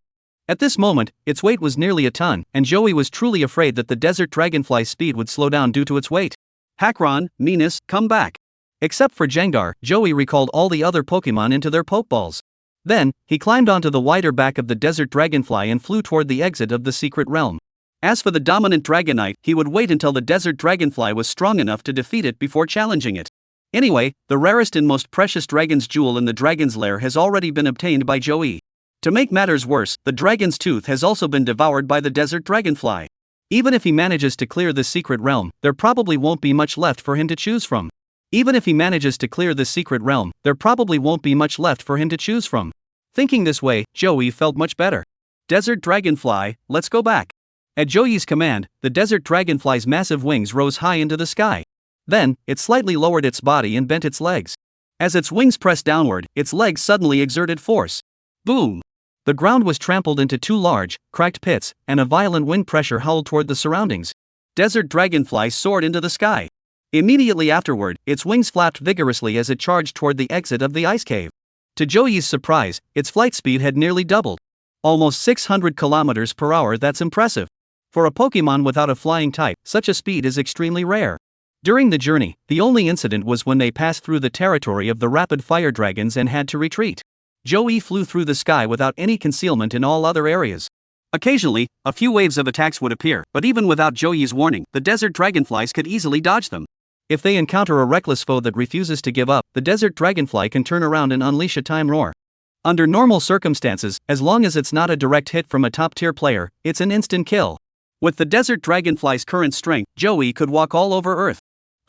At this moment, its weight was nearly a ton, and Joey was truly afraid that the desert dragonfly's speed would slow down due to its weight. Hackron, Venus, come back. Except for Gengar, Joey recalled all the other Pokemon into their Pokeballs. Then, he climbed onto the wider back of the desert dragonfly and flew toward the exit of the secret realm. As for the dominant Dragonite, he would wait until the desert dragonfly was strong enough to defeat it before challenging it. Anyway, the rarest and most precious dragon's jewel in the dragon's lair has already been obtained by Joey. To make matters worse, the dragon's tooth has also been devoured by the desert dragonfly. Even if he manages to clear this secret realm, there probably won't be much left for him to choose from. Thinking this way, Joey felt much better. Desert dragonfly, let's go back. At Joey's command, the desert dragonfly's massive wings rose high into the sky. Then, it slightly lowered its body and bent its legs. As its wings pressed downward, its legs suddenly exerted force. Boom! The ground was trampled into 2 large, cracked pits, and a violent wind pressure howled toward the surroundings. Desert dragonfly soared into the sky. Immediately afterward, its wings flapped vigorously as it charged toward the exit of the ice cave. To Joey's surprise, its flight speed had nearly doubled. Almost 600 kilometers per hour. That's impressive. For a Pokemon without a flying type, such a speed is extremely rare. During the journey, the only incident was when they passed through the territory of the rapid fire dragons and had to retreat. Joey flew through the sky without any concealment in all other areas. Occasionally, a few waves of attacks would appear, but even without Joey's warning, the desert dragonflies could easily dodge them. If they encounter a reckless foe that refuses to give up, the desert dragonfly can turn around and unleash a time roar. Under normal circumstances, as long as it's not a direct hit from a top-tier player, it's an instant kill. With the desert dragonfly's current strength, Joey could walk all over Earth.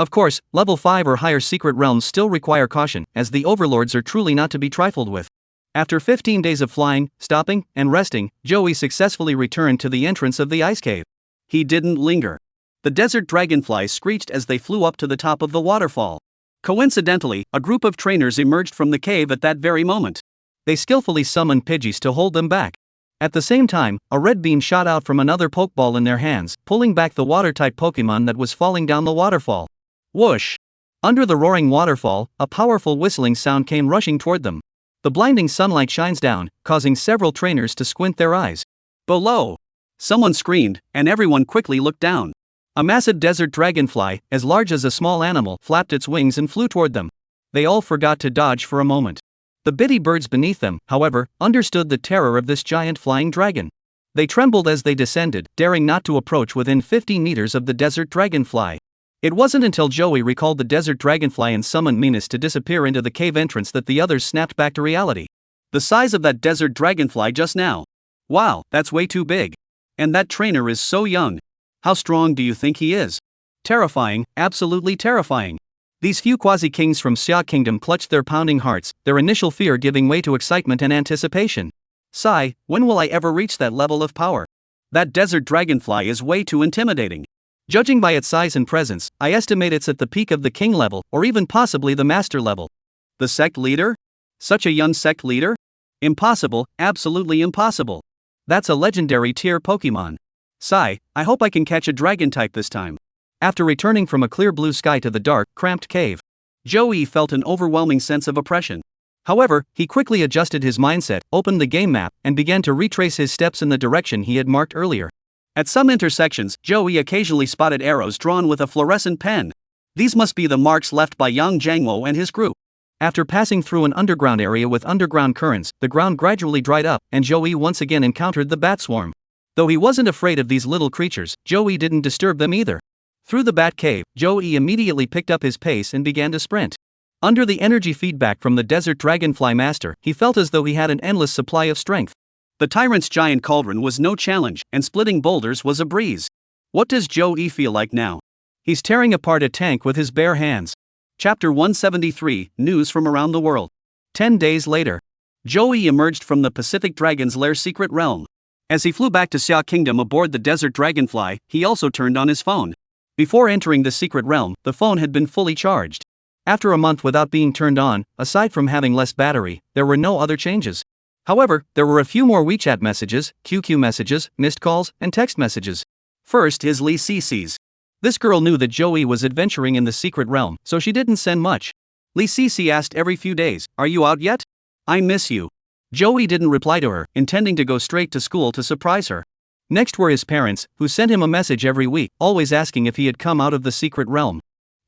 Of course, level 5 or higher secret realms still require caution, as the overlords are truly not to be trifled with. After 15 days of flying, stopping, and resting, Joey successfully returned to the entrance of the ice cave. He didn't linger. The desert dragonflies screeched as they flew up to the top of the waterfall. Coincidentally, a group of trainers emerged from the cave at that very moment. They skillfully summoned Pidgeys to hold them back. At the same time, a red beam shot out from another Pokeball in their hands, pulling back the water-type Pokemon that was falling down the waterfall. Whoosh! Under the roaring waterfall, a powerful whistling sound came rushing toward them. The blinding sunlight shines down, causing several trainers to squint their eyes. Below! Someone screamed, and everyone quickly looked down. A massive desert dragonfly, as large as a small animal, flapped its wings and flew toward them. They all forgot to dodge for a moment. The bitty birds beneath them, however, understood the terror of this giant flying dragon. They trembled as they descended, daring not to approach within 50 meters of the desert dragonfly. It wasn't until Joey recalled the desert dragonfly and summoned Minas to disappear into the cave entrance that the others snapped back to reality. The size of that desert dragonfly just now. Wow, that's way too big. And that trainer is so young. How strong do you think he is? Terrifying, absolutely terrifying. These few quasi-kings from Xia Kingdom clutched their pounding hearts, their initial fear giving way to excitement and anticipation. Sigh, when will I ever reach that level of power? That desert dragonfly is way too intimidating. Judging by its size and presence, I estimate it's at the peak of the king level, or even possibly the master level. The sect leader? Such a young sect leader? Impossible, absolutely impossible. That's a legendary tier Pokemon. Sigh, I hope I can catch a dragon type this time. After returning from a clear blue sky to the dark, cramped cave, Joey felt an overwhelming sense of oppression. However, he quickly adjusted his mindset, opened the game map, and began to retrace his steps in the direction he had marked earlier. At some intersections, Joey occasionally spotted arrows drawn with a fluorescent pen. These must be the marks left by Yang Jiangwo and his group. After passing through an underground area with underground currents, the ground gradually dried up, and Joey once again encountered the bat swarm. Though he wasn't afraid of these little creatures, Joey didn't disturb them either. Through the bat cave, Joey immediately picked up his pace and began to sprint. Under the energy feedback from the desert dragonfly master, he felt as though he had an endless supply of strength. The tyrant's giant cauldron was no challenge, and splitting boulders was a breeze. What does Joey feel like now? He's tearing apart a tank with his bare hands. Chapter 173, News from Around the World. 10 days later, Joey emerged from the Pacific Dragon's lair secret realm. As he flew back to Xia Kingdom aboard the desert dragonfly, he also turned on his phone. Before entering the secret realm, the phone had been fully charged. After a month without being turned on, aside from having less battery, there were no other changes. However, there were a few more WeChat messages, QQ messages, missed calls, and text messages. First is Lee Cece's. This girl knew that Joey was adventuring in the secret realm, so she didn't send much. Lee Cece asked every few days, "Are you out yet? I miss you." Joey didn't reply to her, intending to go straight to school to surprise her. Next were his parents, who sent him a message every week, always asking if he had come out of the secret realm.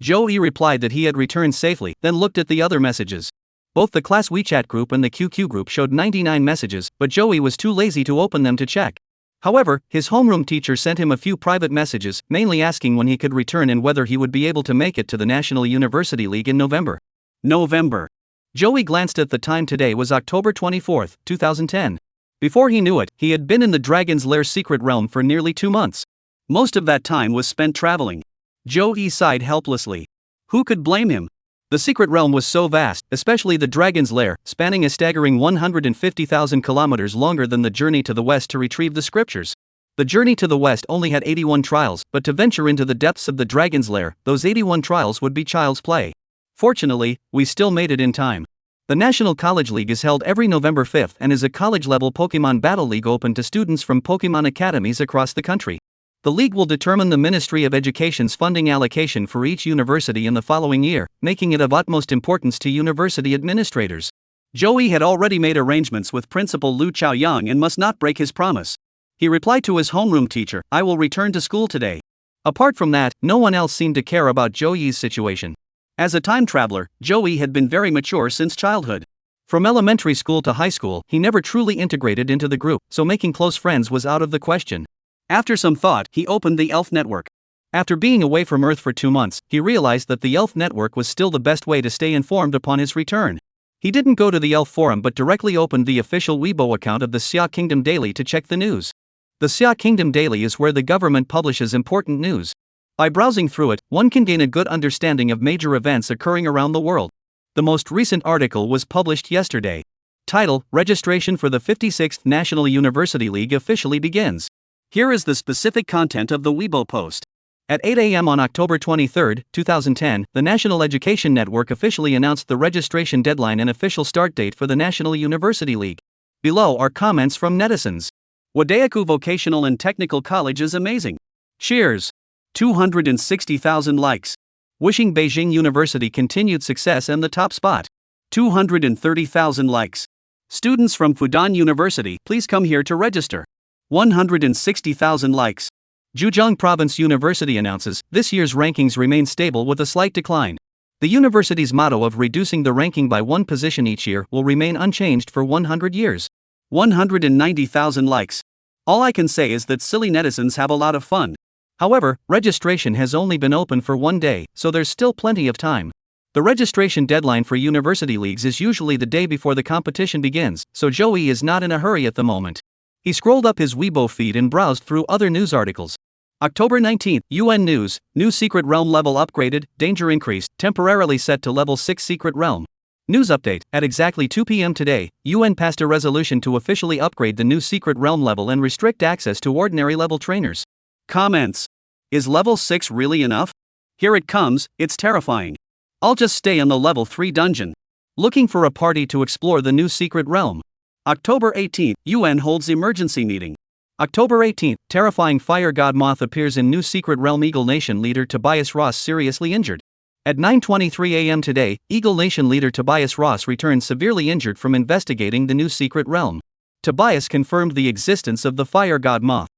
Joey replied that he had returned safely, then looked at the other messages. Both the class WeChat group and the QQ group showed 99 messages, but Joey was too lazy to open them to check. However, his homeroom teacher sent him a few private messages, mainly asking when he could return and whether he would be able to make it to the National University League in November. Joey glanced at the time. Today was October 24, 2010. Before he knew it, he had been in the Dragon's Lair secret realm for nearly 2 months. Most of that time was spent traveling. Joey sighed helplessly. Who could blame him? The secret realm was so vast, especially the Dragon's Lair, spanning a staggering 150,000 kilometers longer than the journey to the west to retrieve the scriptures. The journey to the west only had 81 trials, but to venture into the depths of the Dragon's Lair, those 81 trials would be child's play. Fortunately, we still made it in time. The National College League is held every November 5th and is a college-level Pokemon Battle League open to students from Pokemon academies across the country. The league will determine the Ministry of Education's funding allocation for each university in the following year, making it of utmost importance to university administrators. Joey had already made arrangements with Principal Lu Chaoyang and must not break his promise. He replied to his homeroom teacher, "I will return to school today." Apart from that, no one else seemed to care about Joey's situation. As a time traveler, Joey had been very mature since childhood. From elementary school to high school, he never truly integrated into the group, so making close friends was out of the question. After some thought, he opened the Elf Network. After being away from Earth for 2 months, he realized that the Elf Network was still the best way to stay informed upon his return. He didn't go to the Elf Forum but directly opened the official Weibo account of the Xia Kingdom Daily to check the news. The Xia Kingdom Daily is where the government publishes important news. By browsing through it, one can gain a good understanding of major events occurring around the world. The most recent article was published yesterday. Title: Registration for the 56th National University League officially begins. Here is the specific content of the Weibo post. At 8 a.m. on October 23, 2010, the National Education Network officially announced the registration deadline and official start date for the National University League. Below are comments from netizens. Wadayaku Vocational and Technical College is amazing. Cheers! 260,000 likes. Wishing Beijing University continued success and the top spot. 230,000 likes. Students from Fudan University, please come here to register. 160,000 likes. Zhejiang Province University announces, this year's rankings remain stable with a slight decline. The university's motto of reducing the ranking by 1 position each year will remain unchanged for 100 years. 190,000 likes. All I can say is that silly netizens have a lot of fun. However, registration has only been open for 1 day, so there's still plenty of time. The registration deadline for university leagues is usually the day before the competition begins, so Joey is not in a hurry at the moment. He scrolled up his Weibo feed and browsed through other news articles. October 19th, UN News, new secret realm level upgraded, danger increased, temporarily set to level 6 secret realm. News update, at exactly 2 p.m. today, UN passed a resolution to officially upgrade the new secret realm level and restrict access to ordinary level trainers. Comments. Is level 6 really enough? Here it comes, it's terrifying. I'll just stay in the level 3 dungeon. Looking for a party to explore the new secret realm. October 18th, UN holds emergency meeting. October 18th, terrifying fire god moth appears in new secret realm. Eagle Nation leader Tobias Ross seriously injured. At 9:23 a.m. today, Eagle Nation leader Tobias Ross returned severely injured from investigating the new secret realm. Tobias confirmed the existence of the fire god moth.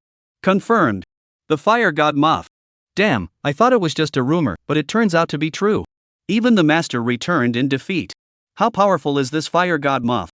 Confirmed. The fire god moth. Damn, I thought it was just a rumor, but it turns out to be true. Even the master returned in defeat. How powerful is this fire god moth?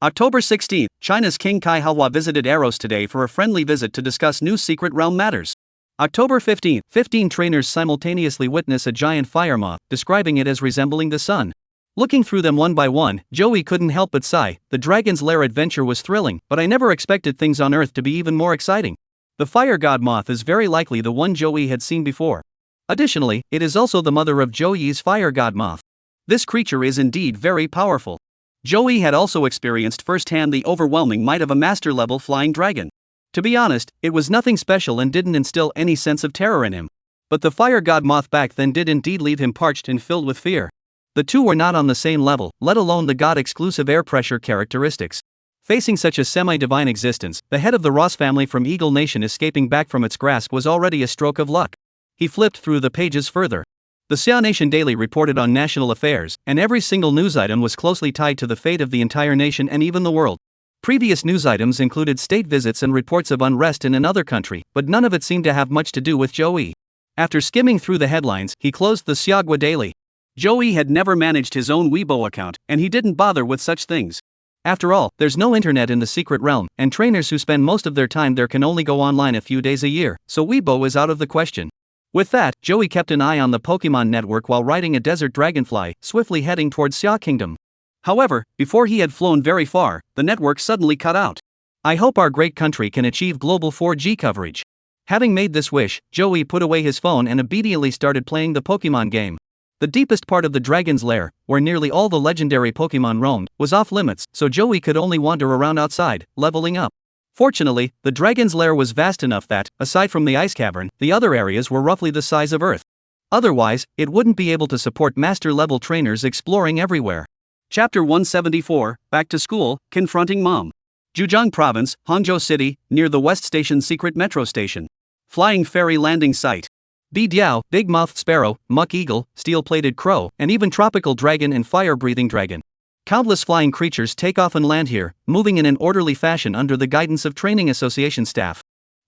October 16th, China's King Kai Haohua visited Eros today for a friendly visit to discuss new secret realm matters. October 15th, 15 trainers simultaneously witness a giant fire moth, describing it as resembling the sun. Looking through them one by one, Joey couldn't help but sigh. The Dragon's Lair adventure was thrilling, but I never expected things on Earth to be even more exciting. The fire god moth is very likely the one Joey had seen before. Additionally, it is also the mother of Joey's fire god moth. This creature is indeed very powerful. Joey had also experienced firsthand the overwhelming might of a master-level flying dragon. To be honest, it was nothing special and didn't instill any sense of terror in him. But the fire god moth back then did indeed leave him parched and filled with fear. The two were not on the same level, let alone the god-exclusive air pressure characteristics. Facing such a semi-divine existence, the head of the Ross family from Eagle Nation escaping back from its grasp was already a stroke of luck. He flipped through the pages further. The Xia Nation Daily reported on national affairs, and every single news item was closely tied to the fate of the entire nation and even the world. Previous news items included state visits and reports of unrest in another country, but none of it seemed to have much to do with Joey. After skimming through the headlines, he closed the Xiagua Daily. Joey had never managed his own Weibo account, and he didn't bother with such things. After all, there's no internet in the secret realm, and trainers who spend most of their time there can only go online a few days a year, so Weibo is out of the question. With that, Joey kept an eye on the Pokemon network while riding a desert dragonfly, swiftly heading towards Xia Kingdom. However, before he had flown very far, the network suddenly cut out. I hope our great country can achieve global 4G coverage. Having made this wish, Joey put away his phone and obediently started playing the Pokemon game. The deepest part of the Dragon's Lair, where nearly all the legendary Pokemon roamed, was off limits, so Joey could only wander around outside, leveling up. Fortunately, the Dragon's Lair was vast enough that, aside from the ice cavern, the other areas were roughly the size of Earth. Otherwise, it wouldn't be able to support master-level trainers exploring everywhere. Chapter 174, Back to School, Confronting Mom. Zhejiang Province, Hangzhou City, near the West Station Secret Metro Station. Flying Ferry Landing Site. Diao, big-mouthed sparrow, muck eagle, steel-plated crow, and even tropical dragon and fire-breathing dragon. Countless flying creatures take off and land here, moving in an orderly fashion under the guidance of training association staff.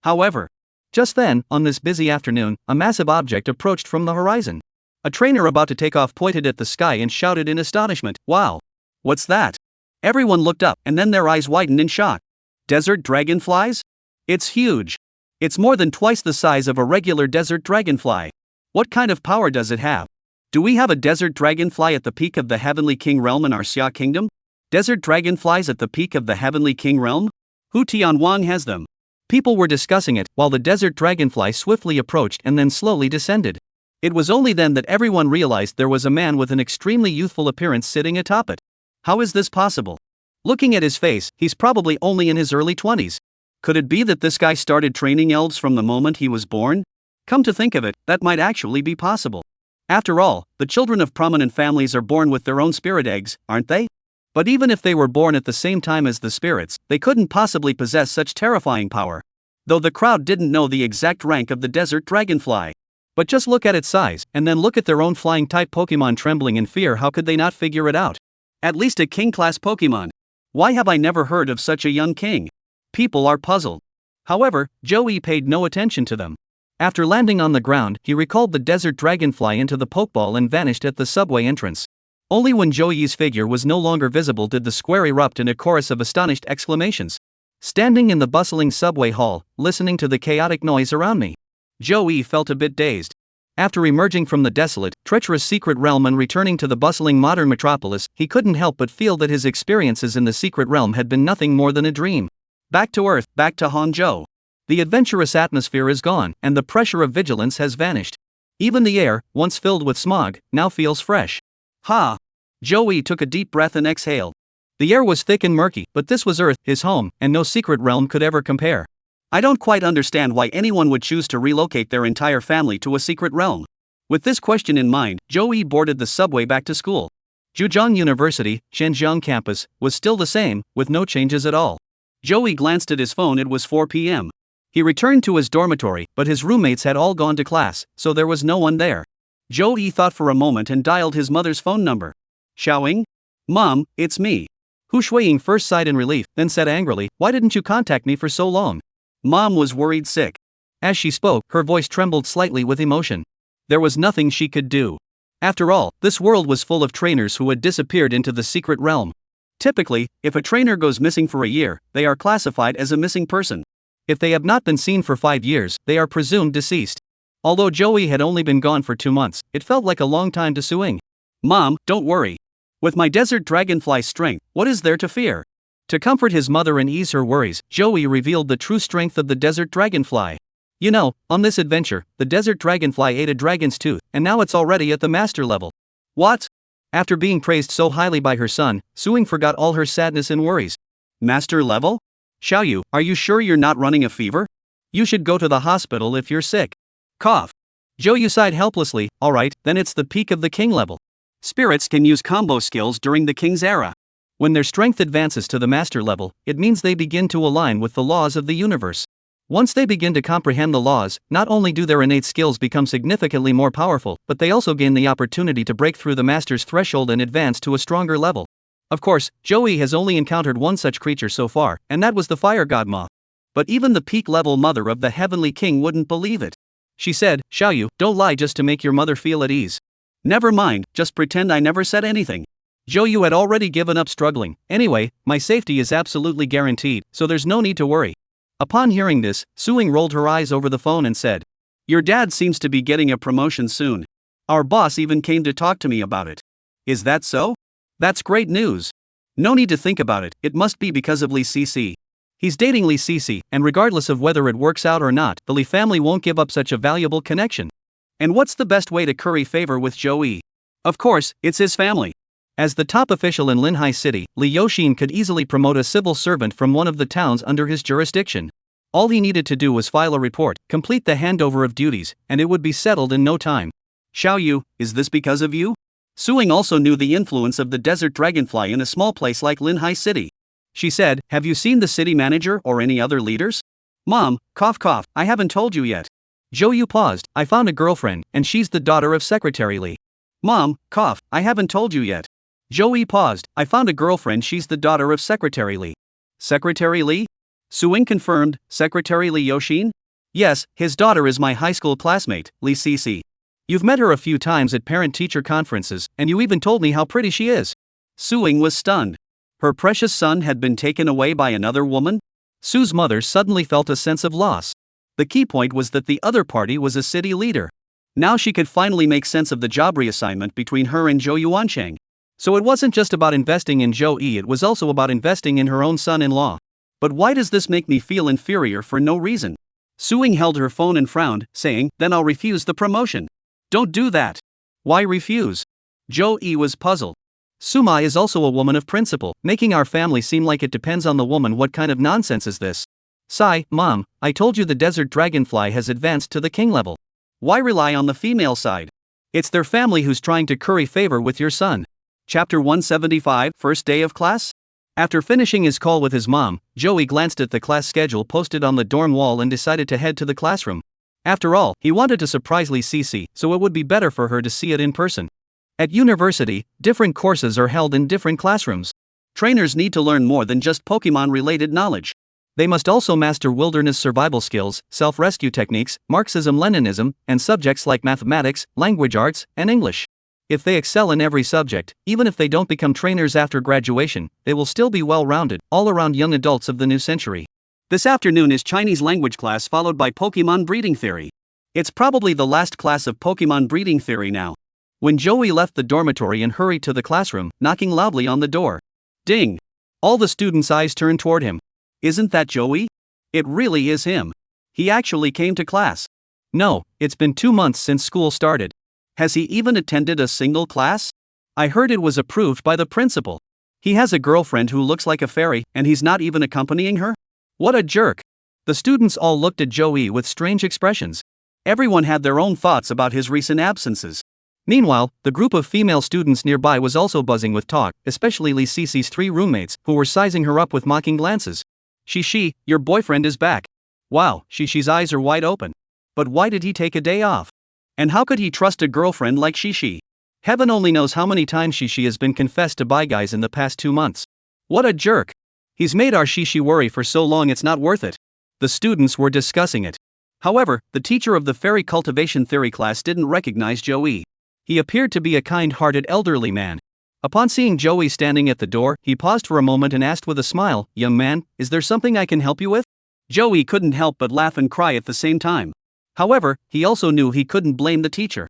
However, just then, on this busy afternoon, a massive object approached from the horizon. A trainer about to take off pointed at the sky and shouted in astonishment, "Wow! What's that?" Everyone looked up, and then their eyes widened in shock. Desert dragonflies? It's huge. It's more than twice the size of a regular desert dragonfly. What kind of power does it have? Do we have a desert dragonfly at the peak of the Heavenly King realm in our Xia Kingdom? Desert dragonflies at the peak of the Heavenly King realm? Hu Tianwang has them. People were discussing it, while the desert dragonfly swiftly approached and then slowly descended. It was only then that everyone realized there was a man with an extremely youthful appearance sitting atop it. How is this possible? Looking at his face, he's probably only in his early 20s. Could it be that this guy started training elves from the moment he was born? Come to think of it, that might actually be possible. After all, the children of prominent families are born with their own spirit eggs, aren't they? But even if they were born at the same time as the spirits, they couldn't possibly possess such terrifying power. Though the crowd didn't know the exact rank of the desert dragonfly. But just look at its size, and then look at their own flying-type Pokemon trembling in fear. How could they not figure it out? At least a king-class Pokemon. Why have I never heard of such a young king? People are puzzled. However, Joey paid no attention to them. After landing on the ground, he recalled the desert dragonfly into the Pokeball and vanished at the subway entrance. Only when Joey's figure was no longer visible did the square erupt in a chorus of astonished exclamations. Standing in the bustling subway hall, listening to the chaotic noise around me, Joey felt a bit dazed. After emerging from the desolate, treacherous secret realm and returning to the bustling modern metropolis, he couldn't help but feel that his experiences in the secret realm had been nothing more than a dream. Back to Earth, back to Hangzhou. The adventurous atmosphere is gone, and the pressure of vigilance has vanished. Even the air, once filled with smog, now feels fresh. Ha! Joey took a deep breath and exhaled. The air was thick and murky, but this was Earth, his home, and no secret realm could ever compare. I don't quite understand why anyone would choose to relocate their entire family to a secret realm. With this question in mind, Joey boarded the subway back to school. Zhejiang University, Shenzhen campus, was still the same, with no changes at all. Joey glanced at his phone. It was 4 p.m. He returned to his dormitory, but his roommates had all gone to class, so there was no one there. Joey thought for a moment and dialed his mother's phone number. Xiaoying? Mom, it's me. Hu Shuiying first sighed in relief, then said angrily, "Why didn't you contact me for so long?" Mom was worried sick. As she spoke, her voice trembled slightly with emotion. There was nothing she could do. After all, this world was full of trainers who had disappeared into the secret realm. Typically, if a trainer goes missing for a year, they are classified as a missing person. If they have not been seen for 5 years, they are presumed deceased. Although Joey had only been gone for 2 months, it felt like a long time to Suing. Mom, don't worry. With my desert dragonfly strength, what is there to fear? To comfort his mother and ease her worries, Joey revealed the true strength of the desert dragonfly. You know, on this adventure, the desert dragonfly ate a dragon's tooth, and now it's already at the master level. What? After being praised so highly by her son, Suing forgot all her sadness and worries. Master level? Xiaoyu, are you sure you're not running a fever? You should go to the hospital if you're sick. Cough. Joey sighed helplessly. Alright, then it's the peak of the king level. Spirits can use combo skills during the king's era. When their strength advances to the master level, it means they begin to align with the laws of the universe. Once they begin to comprehend the laws, not only do their innate skills become significantly more powerful, but they also gain the opportunity to break through the master's threshold and advance to a stronger level. Of course, Joey has only encountered one such creature so far, and that was the fire god moth. But even the peak-level mother of the heavenly king wouldn't believe it. She said, Xiaoyu, don't lie just to make your mother feel at ease. Never mind, just pretend I never said anything. Joey had already given up struggling. Anyway, my safety is absolutely guaranteed, so there's no need to worry. Upon hearing this, Suing rolled her eyes over the phone and said, Your dad seems to be getting a promotion soon. Our boss even came to talk to me about it. Is that so? That's great news. No need to think about it, it must be because of Li Cici. He's dating Li Cici, and regardless of whether it works out or not, the Li family won't give up such a valuable connection. And what's the best way to curry favor with Joey? Of course, it's his family. As the top official in Linhai City, Li Yoxin could easily promote a civil servant from one of the towns under his jurisdiction. All he needed to do was file a report, complete the handover of duties, and it would be settled in no time. Xiaoyu, is this because of you? Suing also knew the influence of the desert dragonfly in a small place like Linhai City. She said, Have you seen the city manager or any other leaders? Mom, cough cough, I haven't told you yet. Joey paused, I found a girlfriend, and she's the daughter of Secretary Li. Mom, cough, I haven't told you yet. Joey paused, I found a girlfriend, she's the daughter of Secretary Li. Secretary Li? Suing confirmed, Secretary Li Yoxin? Yes, his daughter is my high school classmate, Li Cici. You've met her a few times at parent-teacher conferences, and you even told me how pretty she is. Suing was stunned. Her precious son had been taken away by another woman? Su's mother suddenly felt a sense of loss. The key point was that the other party was a city leader. Now she could finally make sense of the job reassignment between her and Zhou Yuancheng. So it wasn't just about investing in Zhou Yi, it was also about investing in her own son-in-law. But why does this make me feel inferior for no reason? Suing held her phone and frowned, saying, Then I'll refuse the promotion. Don't do that. Why refuse? Zhou Yi was puzzled. Suma is also a woman of principle, making our family seem like it depends on the woman. What kind of nonsense is this? Sigh, Mom, I told you the desert dragonfly has advanced to the king level. Why rely on the female side? It's their family who's trying to curry favor with your son. Chapter 175, First Day of Class? After finishing his call with his mom, Joey glanced at the class schedule posted on the dorm wall and decided to head to the classroom. After all, he wanted to surprise Li Cici, so it would be better for her to see it in person. At university, different courses are held in different classrooms. Trainers need to learn more than just Pokemon-related knowledge. They must also master wilderness survival skills, self-rescue techniques, Marxism-Leninism, and subjects like mathematics, language arts, and English. If they excel in every subject, even if they don't become trainers after graduation, they will still be well-rounded, all-around young adults of the new century. This afternoon is Chinese language class followed by Pokemon breeding theory. It's probably the last class of Pokemon breeding theory now. When Joey left the dormitory and hurried to the classroom, knocking loudly on the door. Ding! All the students' eyes turned toward him. Isn't that Joey? It really is him. He actually came to class. No, it's been 2 months since school started. Has he even attended a single class? I heard it was approved by the principal. He has a girlfriend who looks like a fairy, and he's not even accompanying her? What a jerk! The students all looked at Joey with strange expressions. Everyone had their own thoughts about his recent absences. Meanwhile, the group of female students nearby was also buzzing with talk, especially Lee Cece's 3 roommates, who were sizing her up with mocking glances. She, your boyfriend is back. Wow, she's eyes are wide open. But why did he take a day off? And how could he trust a girlfriend like Shishi? Heaven only knows how many times Shishi has been confessed to by guys in the past 2 months. What a jerk! He's made our Shishi worry for so long it's not worth it. The students were discussing it. However, the teacher of the fairy cultivation theory class didn't recognize Joey. He appeared to be a kind-hearted elderly man. Upon seeing Joey standing at the door, he paused for a moment and asked with a smile, "Young man, is there something I can help you with?" Joey couldn't help but laugh and cry at the same time. However, he also knew he couldn't blame the teacher.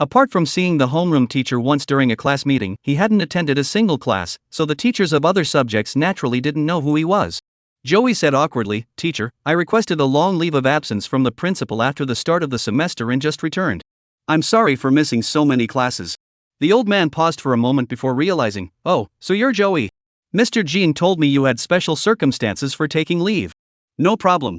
Apart from seeing the homeroom teacher once during a class meeting, he hadn't attended a single class, so the teachers of other subjects naturally didn't know who he was. Joey said awkwardly, "Teacher, I requested a long leave of absence from the principal after the start of the semester and just returned. I'm sorry for missing so many classes." The old man paused for a moment before realizing, "Oh, so you're Joey. Mr. Jean told me you had special circumstances for taking leave." No problem.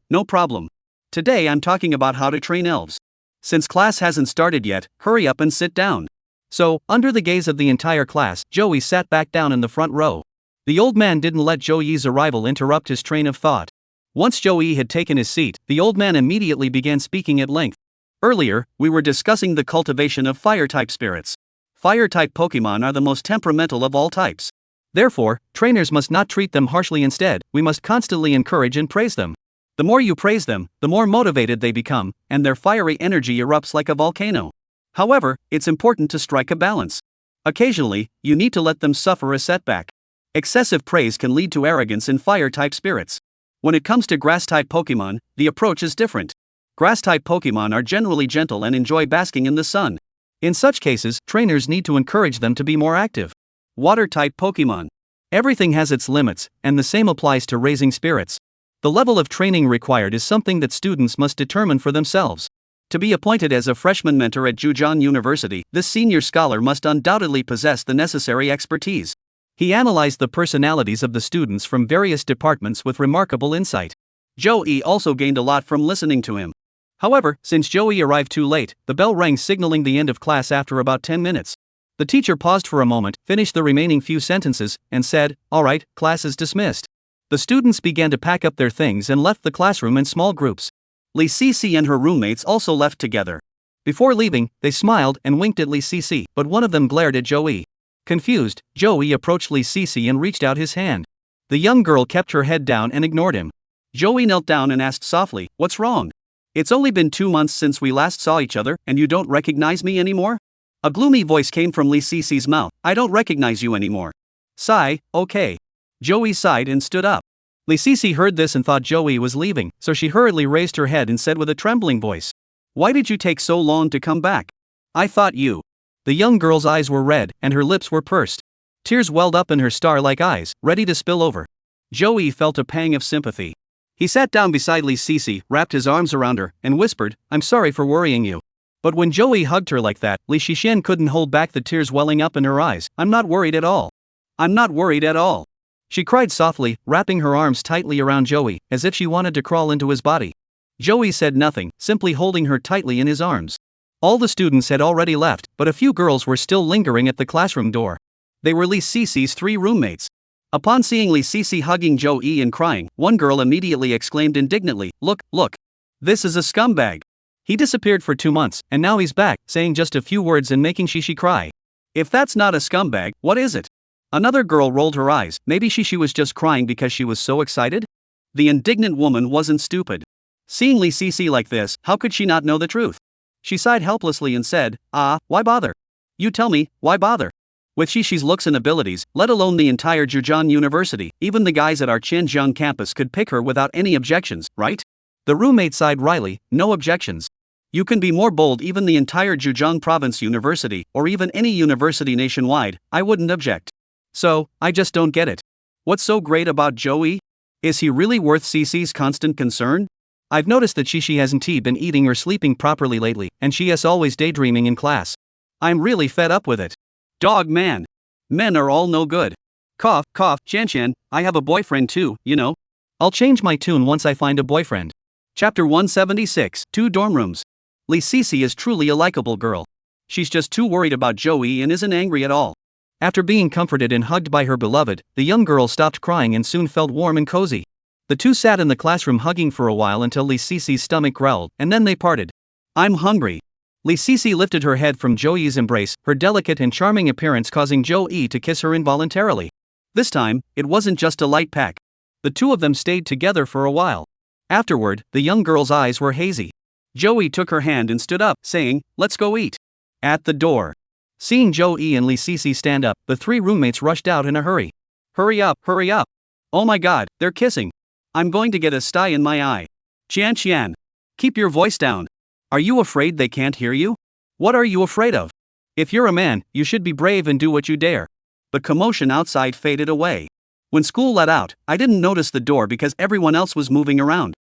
Today I'm talking about how to train elves. Since class hasn't started yet, hurry up and sit down. So, under the gaze of the entire class, Joey sat back down in the front row. The old man didn't let Joey's arrival interrupt his train of thought. Once Joey had taken his seat, the old man immediately began speaking at length. Earlier, we were discussing the cultivation of fire-type spirits. Fire-type Pokemon are the most temperamental of all types. Therefore, trainers must not treat them harshly. Instead, we must constantly encourage and praise them. The more you praise them, the more motivated they become, and their fiery energy erupts like a volcano. However, it's important to strike a balance. Occasionally, you need to let them suffer a setback. Excessive praise can lead to arrogance in fire-type spirits. When it comes to grass-type Pokemon, the approach is different. Grass-type Pokemon are generally gentle and enjoy basking in the sun. In such cases, trainers need to encourage them to be more active. Water-type Pokemon. Everything has its limits, and the same applies to raising spirits. The level of training required is something that students must determine for themselves. To be appointed as a freshman mentor at Jujian University, this senior scholar must undoubtedly possess the necessary expertise. He analyzed the personalities of the students from various departments with remarkable insight. Joey also gained a lot from listening to him. However, since Joey arrived too late, the bell rang signaling the end of class after about 10 minutes. The teacher paused for a moment, finished the remaining few sentences, and said, "All right, class is dismissed." The students began to pack up their things and left the classroom in small groups. Lee Cece and her roommates also left together. Before leaving, they smiled and winked at Lee Cece, but one of them glared at Joey. Confused, Joey approached Lee Cece and reached out his hand. The young girl kept her head down and ignored him. Joey knelt down and asked softly, "What's wrong? It's only been 2 months since we last saw each other, and you don't recognize me anymore?" A gloomy voice came from Lee Cece's mouth. "I don't recognize you anymore." Sigh, okay. Joey sighed and stood up. Lee Cece heard this and thought Joey was leaving, so she hurriedly raised her head and said with a trembling voice, "Why did you take so long to come back? I thought you..." The young girl's eyes were red, and her lips were pursed. Tears welled up in her star-like eyes, ready to spill over. Joey felt a pang of sympathy. He sat down beside Lee Cece, wrapped his arms around her, and whispered, "I'm sorry for worrying you." But when Joey hugged her like that, Lee Cece couldn't hold back the tears welling up in her eyes. "I'm not worried at all. I'm not worried at all." She cried softly, wrapping her arms tightly around Joey, as if she wanted to crawl into his body. Joey said nothing, simply holding her tightly in his arms. All the students had already left, but a few girls were still lingering at the classroom door. They were Lee Cece's 3 roommates. Upon seeing Lee Cece hugging Joey and crying, one girl immediately exclaimed indignantly, Look! This is a scumbag. He disappeared for 2 months, and now he's back, saying just a few words and making Shishi cry. If that's not a scumbag, what is it?" Another girl rolled her eyes. Maybe Shishi was just crying because she was so excited? The indignant woman wasn't stupid. Seeing Lee Cece like this, how could she not know the truth? She sighed helplessly and said, "Why bother? You tell me, why bother? With Shishi's looks and abilities, let alone the entire Jujian University, even the guys at our Qinzhou campus could pick her without any objections, right?" The roommate sighed wryly, "No objections. You can be more bold. Even the entire Zhejiang Province University, or even any university nationwide, I wouldn't object. So, I just don't get it. What's so great about Joey? Is he really worth Cece's constant concern? I've noticed that she hasn't been eating or sleeping properly lately, and she is always daydreaming in class. I'm really fed up with it. Dog man. Men are all no good. Cough, cough, Chan, I have a boyfriend too, you know. I'll change my tune once I find a boyfriend. Chapter 176, 2 dorm rooms. Lee Cece is truly a likable girl. She's just too worried about Joey and isn't angry at all. After being comforted and hugged by her beloved, the young girl stopped crying and soon felt warm and cozy. The two sat in the classroom hugging for a while until Lee Cece's stomach growled, and then they parted. I'm hungry. Lee Cece lifted her head from Joey's embrace, her delicate and charming appearance causing Joey to kiss her involuntarily. This time, it wasn't just a light peck. The two of them stayed together for a while. Afterward, the young girl's eyes were hazy. Joey took her hand and stood up, saying, "Let's go eat." At the door. Seeing Joey and Lee Cece stand up, the three roommates rushed out in a hurry. Hurry up, hurry up. Oh my god, they're kissing. I'm going to get a sty in my eye. Chan, keep your voice down. Are you afraid they can't hear you? What are you afraid of? If you're a man, you should be brave and do what you dare. The commotion outside faded away. When school let out, I didn't notice the door because everyone else was moving around.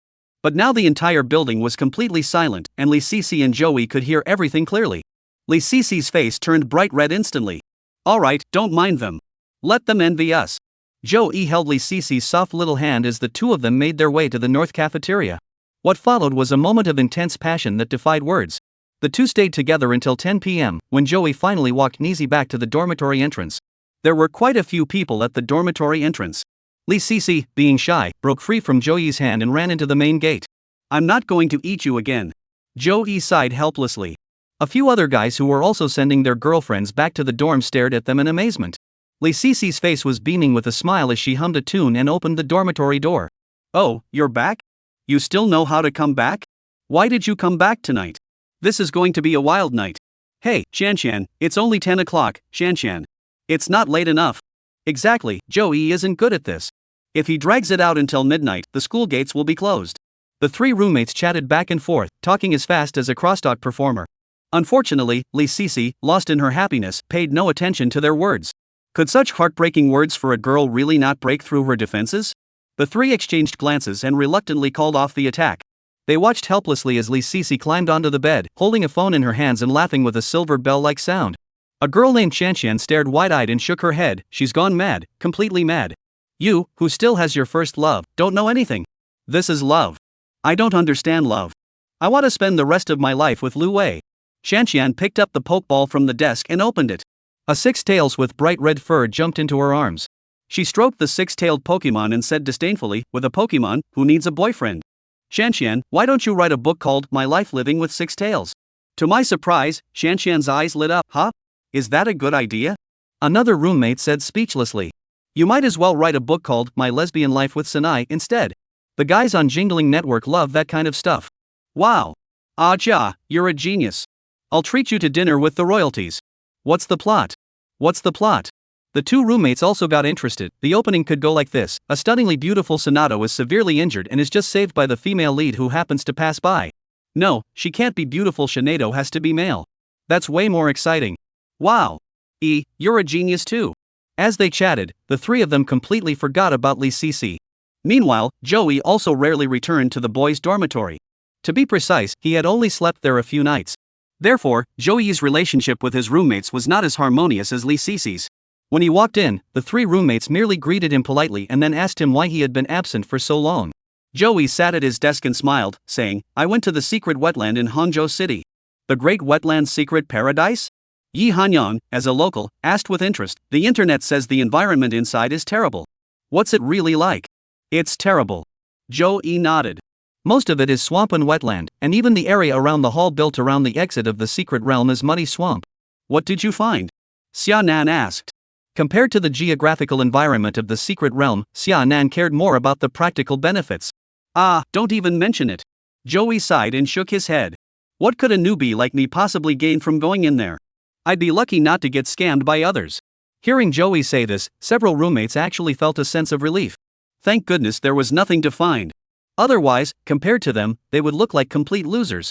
But now the entire building was completely silent, and Lee Cece and Joey could hear everything clearly. Lee Cece's face turned bright red instantly. Alright, don't mind them. Let them envy us. Joey held Lee Cece's soft little hand as the two of them made their way to the north cafeteria. What followed was a moment of intense passion that defied words. The two stayed together until 10 p.m., when Joey finally walked easy back to the dormitory entrance. There were quite a few people at the dormitory entrance. Lee Cece, being shy, broke free from Joey's hand and ran into the main gate. I'm not going to eat you again. Joey sighed helplessly. A few other guys who were also sending their girlfriends back to the dorm stared at them in amazement. Lee Cece's face was beaming with a smile as she hummed a tune and opened the dormitory door. Oh, you're back? You still know how to come back? Why did you come back tonight? This is going to be a wild night. Hey, Shan, it's only 10 o'clock, Shan. It's not late enough. Exactly, Joey isn't good at this. If he drags it out until midnight, the school gates will be closed. The three roommates chatted back and forth, talking as fast as a crosstalk performer. Unfortunately, Lee Cece, lost in her happiness, paid no attention to their words. Could such heartbreaking words for a girl really not break through her defenses? The three exchanged glances and reluctantly called off the attack. They watched helplessly as Lee Cece climbed onto the bed, holding a phone in her hands and laughing with a silver bell-like sound. A girl named Shan stared wide-eyed and shook her head. She's gone mad, completely mad. You, who still has your first love, don't know anything. This is love. I don't understand love. I want to spend the rest of my life with Lu Wei. Shan picked up the pokeball from the desk and opened it. A six-tails with bright red fur jumped into her arms. She stroked the six-tailed Pokemon and said disdainfully, with a Pokemon, who needs a boyfriend? Shan, why don't you write a book called My Life Living with Six Tails? To my surprise, Shan's eyes lit up. Huh? Is that a good idea? Another roommate said speechlessly. You might as well write a book called My Lesbian Life with Sanai instead. The guys on Jingling Network love that kind of stuff. Wow. Ah, you're a genius. I'll treat you to dinner with the royalties. What's the plot? What's the plot? The two roommates also got interested. The opening could go like this: a stunningly beautiful Sonato is severely injured and is just saved by the female lead who happens to pass by. No, she can't be beautiful. Shanado has to be male. That's way more exciting. Wow. You're a genius too. As they chatted, the three of them completely forgot about Lee Cece. Meanwhile, Joey also rarely returned to the boys' dormitory. To be precise, he had only slept there a few nights. Therefore, Joey's relationship with his roommates was not as harmonious as Lee Cece's. When he walked in, the three roommates merely greeted him politely and then asked him why he had been absent for so long. Joey sat at his desk and smiled, saying, I went to the secret wetland in Hangzhou City. The Great Wetland Secret Paradise? Yi Hanyang, as a local, asked with interest. The internet says the environment inside is terrible. What's it really like? It's terrible. Joey nodded. Most of it is swamp and wetland, and even the area around the hall built around the exit of the secret realm is muddy swamp. What did you find? Xianan asked. Compared to the geographical environment of the secret realm, Xianan cared more about the practical benefits. Don't even mention it. Joey sighed and shook his head. What could a newbie like me possibly gain from going in there? I'd be lucky not to get scammed by others. Hearing Joey say this, several roommates actually felt a sense of relief. Thank goodness there was nothing to find. Otherwise, compared to them, they would look like complete losers.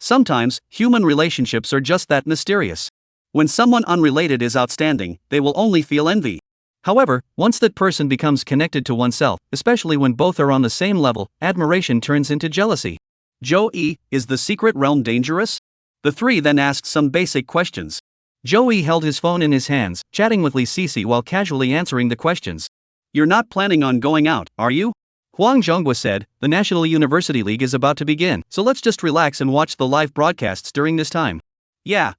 Sometimes, human relationships are just that mysterious. When someone unrelated is outstanding, they will only feel envy. However, once that person becomes connected to oneself, especially when both are on the same level, admiration turns into jealousy. Joey, is the secret realm dangerous? The three then asked some basic questions. Joey held his phone in his hands, chatting with Lee Sisi while casually answering the questions. You're not planning on going out, are you? Huang Zhonghua said, the National University League is about to begin, so let's just relax and watch the live broadcasts during this time. Yeah.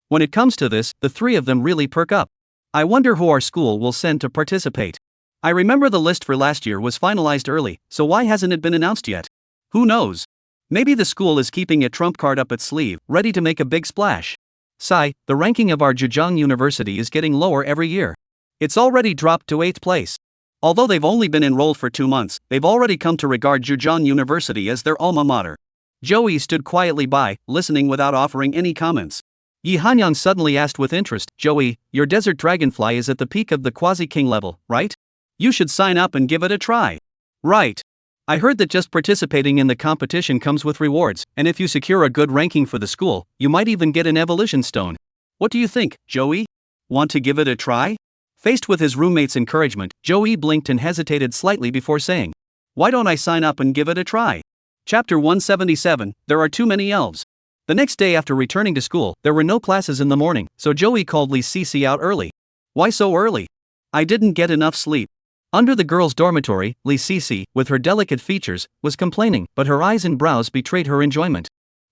When it comes to this, the three of them really perk up. I wonder who our school will send to participate. I remember the list for last year was finalized early, so why hasn't it been announced yet? Who knows? Maybe the school is keeping a trump card up its sleeve, ready to make a big splash. Sigh, the ranking of our Zhejiang University is getting lower every year. It's already dropped to 8th place. Although they've only been enrolled for 2 months, they've already come to regard Zhejiang University as their alma mater. Joey stood quietly by, listening without offering any comments. Yi Hanyang suddenly asked with interest, Joey, your desert dragonfly is at the peak of the quasi-king level, right? You should sign up and give it a try. Right. I heard that just participating in the competition comes with rewards, and if you secure a good ranking for the school, you might even get an evolution stone. What do you think, Joey? Want to give it a try? Faced with his roommate's encouragement, Joey blinked and hesitated slightly before saying, why don't I sign up and give it a try? Chapter 177, There are too many elves. The next day after returning to school, there were no classes in the morning, so Joey called Lee Sisi out early. Why so early? I didn't get enough sleep. Under the girls' dormitory, Lee Sisi, with her delicate features, was complaining, but her eyes and brows betrayed her enjoyment.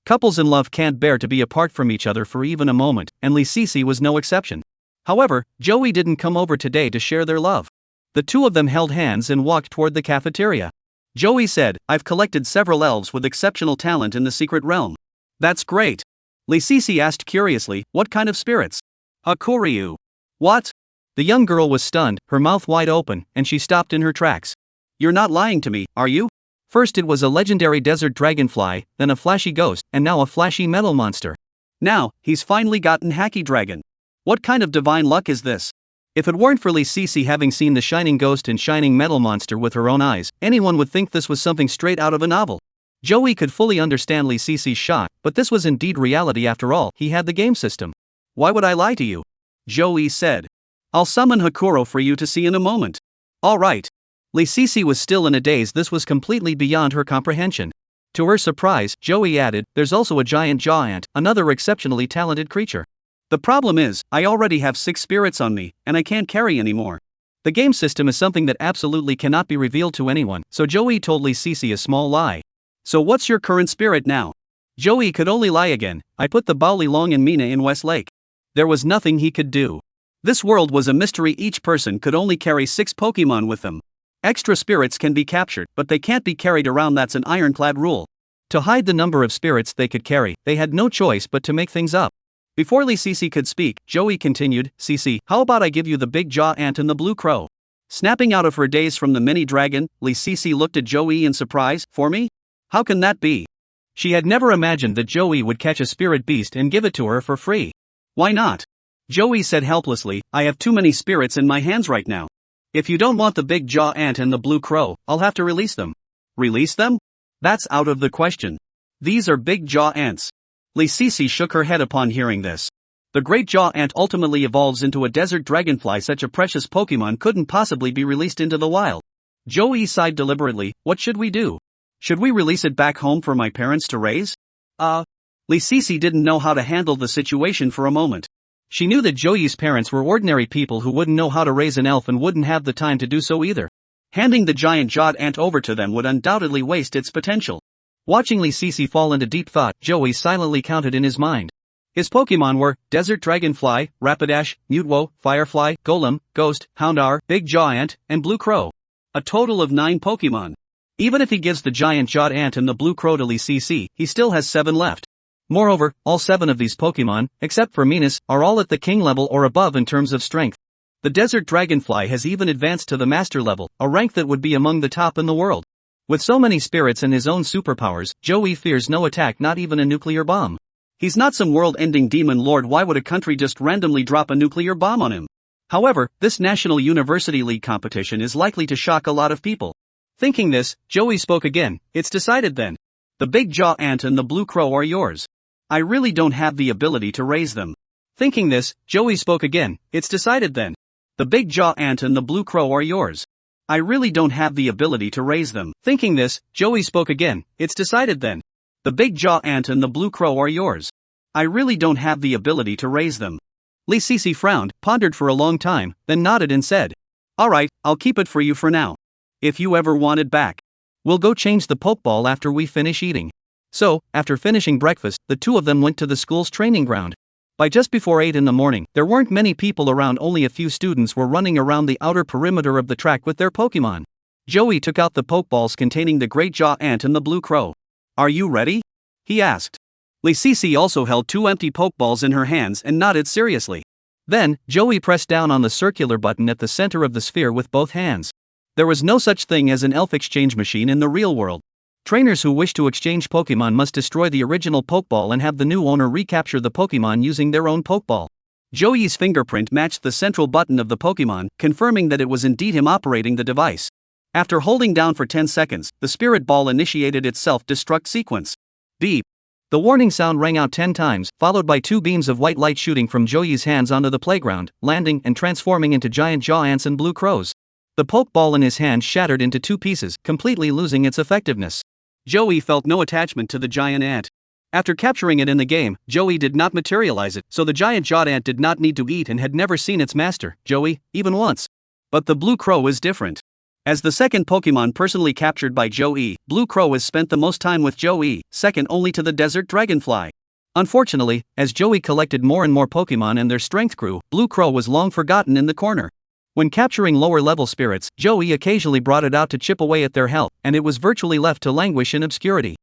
Couples in love can't bear to be apart from each other for even a moment, and Lee Sisi was no exception. However, Joey didn't come over today to share their love. The two of them held hands and walked toward the cafeteria. Joey said, I've collected several elves with exceptional talent in the secret realm. That's great. Lee Sisi asked curiously, what kind of spirits? A Koryu. What? The young girl was stunned, her mouth wide open, and she stopped in her tracks. You're not lying to me, are you? First it was a legendary desert dragonfly, then a flashy ghost, and now a flashy metal monster. Now, he's finally gotten Hacky Dragon. What kind of divine luck is this? If it weren't for Lee Sisi having seen the shining ghost and shining metal monster with her own eyes, anyone would think this was something straight out of a novel. Joey could fully understand Lee Sisi's shock, but this was indeed reality after all, he had the game system. Why would I lie to you? Joey said. I'll summon Hakuro for you to see in a moment. All right. Lee Sisi was still in a daze, this was completely beyond her comprehension. To her surprise, Joey added, there's also a giant jaw ant, another exceptionally talented creature. The problem is, I already have 6 spirits on me, and I can't carry anymore. The game system is something that absolutely cannot be revealed to anyone, so Joey told Lee Sisi a small lie. So what's your current spirit now? Joey could only lie again, I put the Baoli Long and Mina in Westlake. There was nothing he could do. This world was a mystery, each person could only carry 6 Pokemon with them. Extra spirits can be captured, but they can't be carried around, that's an ironclad rule. To hide the number of spirits they could carry, they had no choice but to make things up. Before Lee Sisi could speak, Joey continued, Sisi, how about I give you the big jaw ant and the blue crow? Snapping out of her daze from the mini dragon, Lee Sisi looked at Joey in surprise, for me? How can that be? She had never imagined that Joey would catch a spirit beast and give it to her for free. Why not? Joey said helplessly, I have too many spirits in my hands right now. If you don't want the big jaw ant and the blue crow, I'll have to release them. Release them? That's out of the question. These are big jaw ants. Lee Sisi shook her head upon hearing this. The great jaw ant ultimately evolves into a desert dragonfly, such a precious Pokemon couldn't possibly be released into the wild. Joey sighed deliberately, what should we do? Should we release it back home for my parents to raise? Lee Sisi didn't know how to handle the situation for a moment. She knew that Joey's parents were ordinary people who wouldn't know how to raise an elf and wouldn't have the time to do so either. Handing the giant-jawed ant over to them would undoubtedly waste its potential. Watching Lee Sisi fall into deep thought, Joey silently counted in his mind. His Pokemon were Desert Dragonfly, Rapidash, Mutwo, Firefly, Golem, Ghost, Houndour, Big Jaw Ant, and Blue Crow. A total of 9 Pokemon. Even if he gives the giant-jawed ant and the Blue Crow to Lee Sisi, he still has 7 left. Moreover, all 7 of these Pokemon, except for Minas, are all at the king level or above in terms of strength. The Desert Dragonfly has even advanced to the master level, a rank that would be among the top in the world. With so many spirits and his own superpowers, Joey fears no attack, not even a nuclear bomb. He's not some world-ending demon lord, why would a country just randomly drop a nuclear bomb on him? However, this National University League competition is likely to shock a lot of people. Thinking this, Joey spoke again, it's decided then. The big jaw ant and the blue crow are yours. I really don't have the ability to raise them. Thinking this, Joey spoke again. It's decided then. The big jaw ant and the blue crow are yours. I really don't have the ability to raise them. Thinking this, Joey spoke again. It's decided then. The big jaw ant and the blue crow are yours. I really don't have the ability to raise them. Lee Cece frowned, pondered for a long time, then nodded and said, "Alright, I'll keep it for you for now. If you ever want it back, we'll go change the pokeball after we finish eating." So, after finishing breakfast, the two of them went to the school's training ground. By just before 8 in the morning, there weren't many people around. Only a few students were running around the outer perimeter of the track with their Pokemon. Joey took out the Pokeballs containing the Great Jaw Ant and the Blue Crow. "Are you ready?" he asked. Lee Cece also held 2 empty Pokeballs in her hands and nodded seriously. Then, Joey pressed down on the circular button at the center of the sphere with both hands. There was no such thing as an elf exchange machine in the real world. Trainers who wish to exchange Pokemon must destroy the original Pokeball and have the new owner recapture the Pokemon using their own Pokeball. Joey's fingerprint matched the central button of the Pokemon, confirming that it was indeed him operating the device. After holding down for 10 seconds, the Spirit Ball initiated its self-destruct sequence. Beep. The warning sound rang out 10 times, followed by 2 beams of white light shooting from Joey's hands onto the playground, landing and transforming into giant jaw ants and blue crows. The Pokeball in his hand shattered into 2 pieces, completely losing its effectiveness. Joey felt no attachment to the giant ant. After capturing it in the game, Joey did not materialize it, so the giant jawed ant did not need to eat and had never seen its master, Joey, even once. But the Blue Crow is different. As the second Pokemon personally captured by Joey, Blue Crow has spent the most time with Joey, second only to the desert dragonfly. Unfortunately, as Joey collected more and more Pokemon and their strength grew, Blue Crow was long forgotten in the corner. When capturing lower-level spirits, Joey occasionally brought it out to chip away at their health, and it was virtually left to languish in obscurity.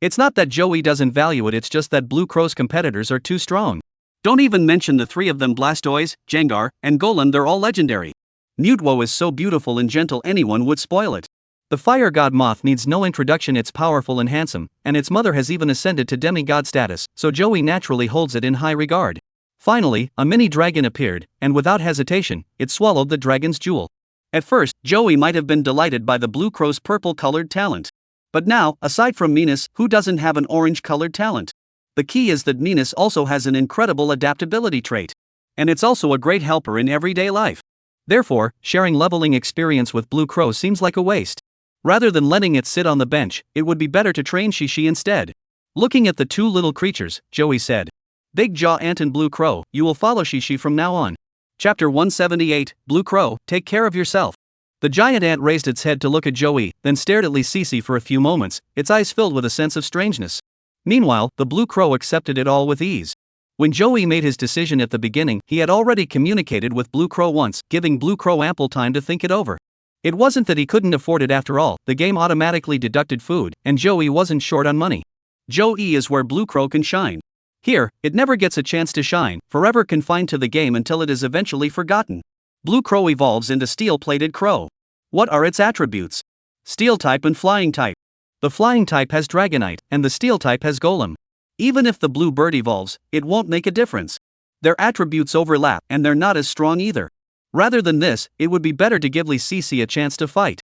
It's not that Joey doesn't value it, it's just that Blue Crow's competitors are too strong. Don't even mention the 3 of them: Blastoise, Gengar, and Golem. They're all legendary. Mutwo is so beautiful and gentle anyone would spoil it. The fire god moth needs no introduction, it's powerful and handsome, and its mother has even ascended to demigod status, so Joey naturally holds it in high regard. Finally, a mini dragon appeared, and without hesitation, it swallowed the dragon's jewel. At first, Joey might have been delighted by the Blue Crow's purple-colored talent. But now, aside from Venus, who doesn't have an orange-colored talent? The key is that Venus also has an incredible adaptability trait. And it's also a great helper in everyday life. Therefore, sharing leveling experience with Blue Crow seems like a waste. Rather than letting it sit on the bench, it would be better to train Shishi instead. Looking at the 2 little creatures, Joey said, "Big Jaw Ant and Blue Crow, you will follow Shishi from now on." Chapter 178, Blue Crow, take care of yourself. The giant ant raised its head to look at Joey, then stared at Lee Cece for a few moments, its eyes filled with a sense of strangeness. Meanwhile, the Blue Crow accepted it all with ease. When Joey made his decision at the beginning, he had already communicated with Blue Crow once, giving Blue Crow ample time to think it over. It wasn't that he couldn't afford it after all, the game automatically deducted food, and Joey wasn't short on money. Joey is where Blue Crow can shine. Here, it never gets a chance to shine, forever confined to the game until it is eventually forgotten. Blue Crow evolves into Steel-Plated Crow. What are its attributes? Steel type and Flying type. The Flying type has Dragonite, and the Steel type has Golem. Even if the Blue Bird evolves, it won't make a difference. Their attributes overlap, and they're not as strong either. Rather than this, it would be better to give Lee Cece a chance to fight.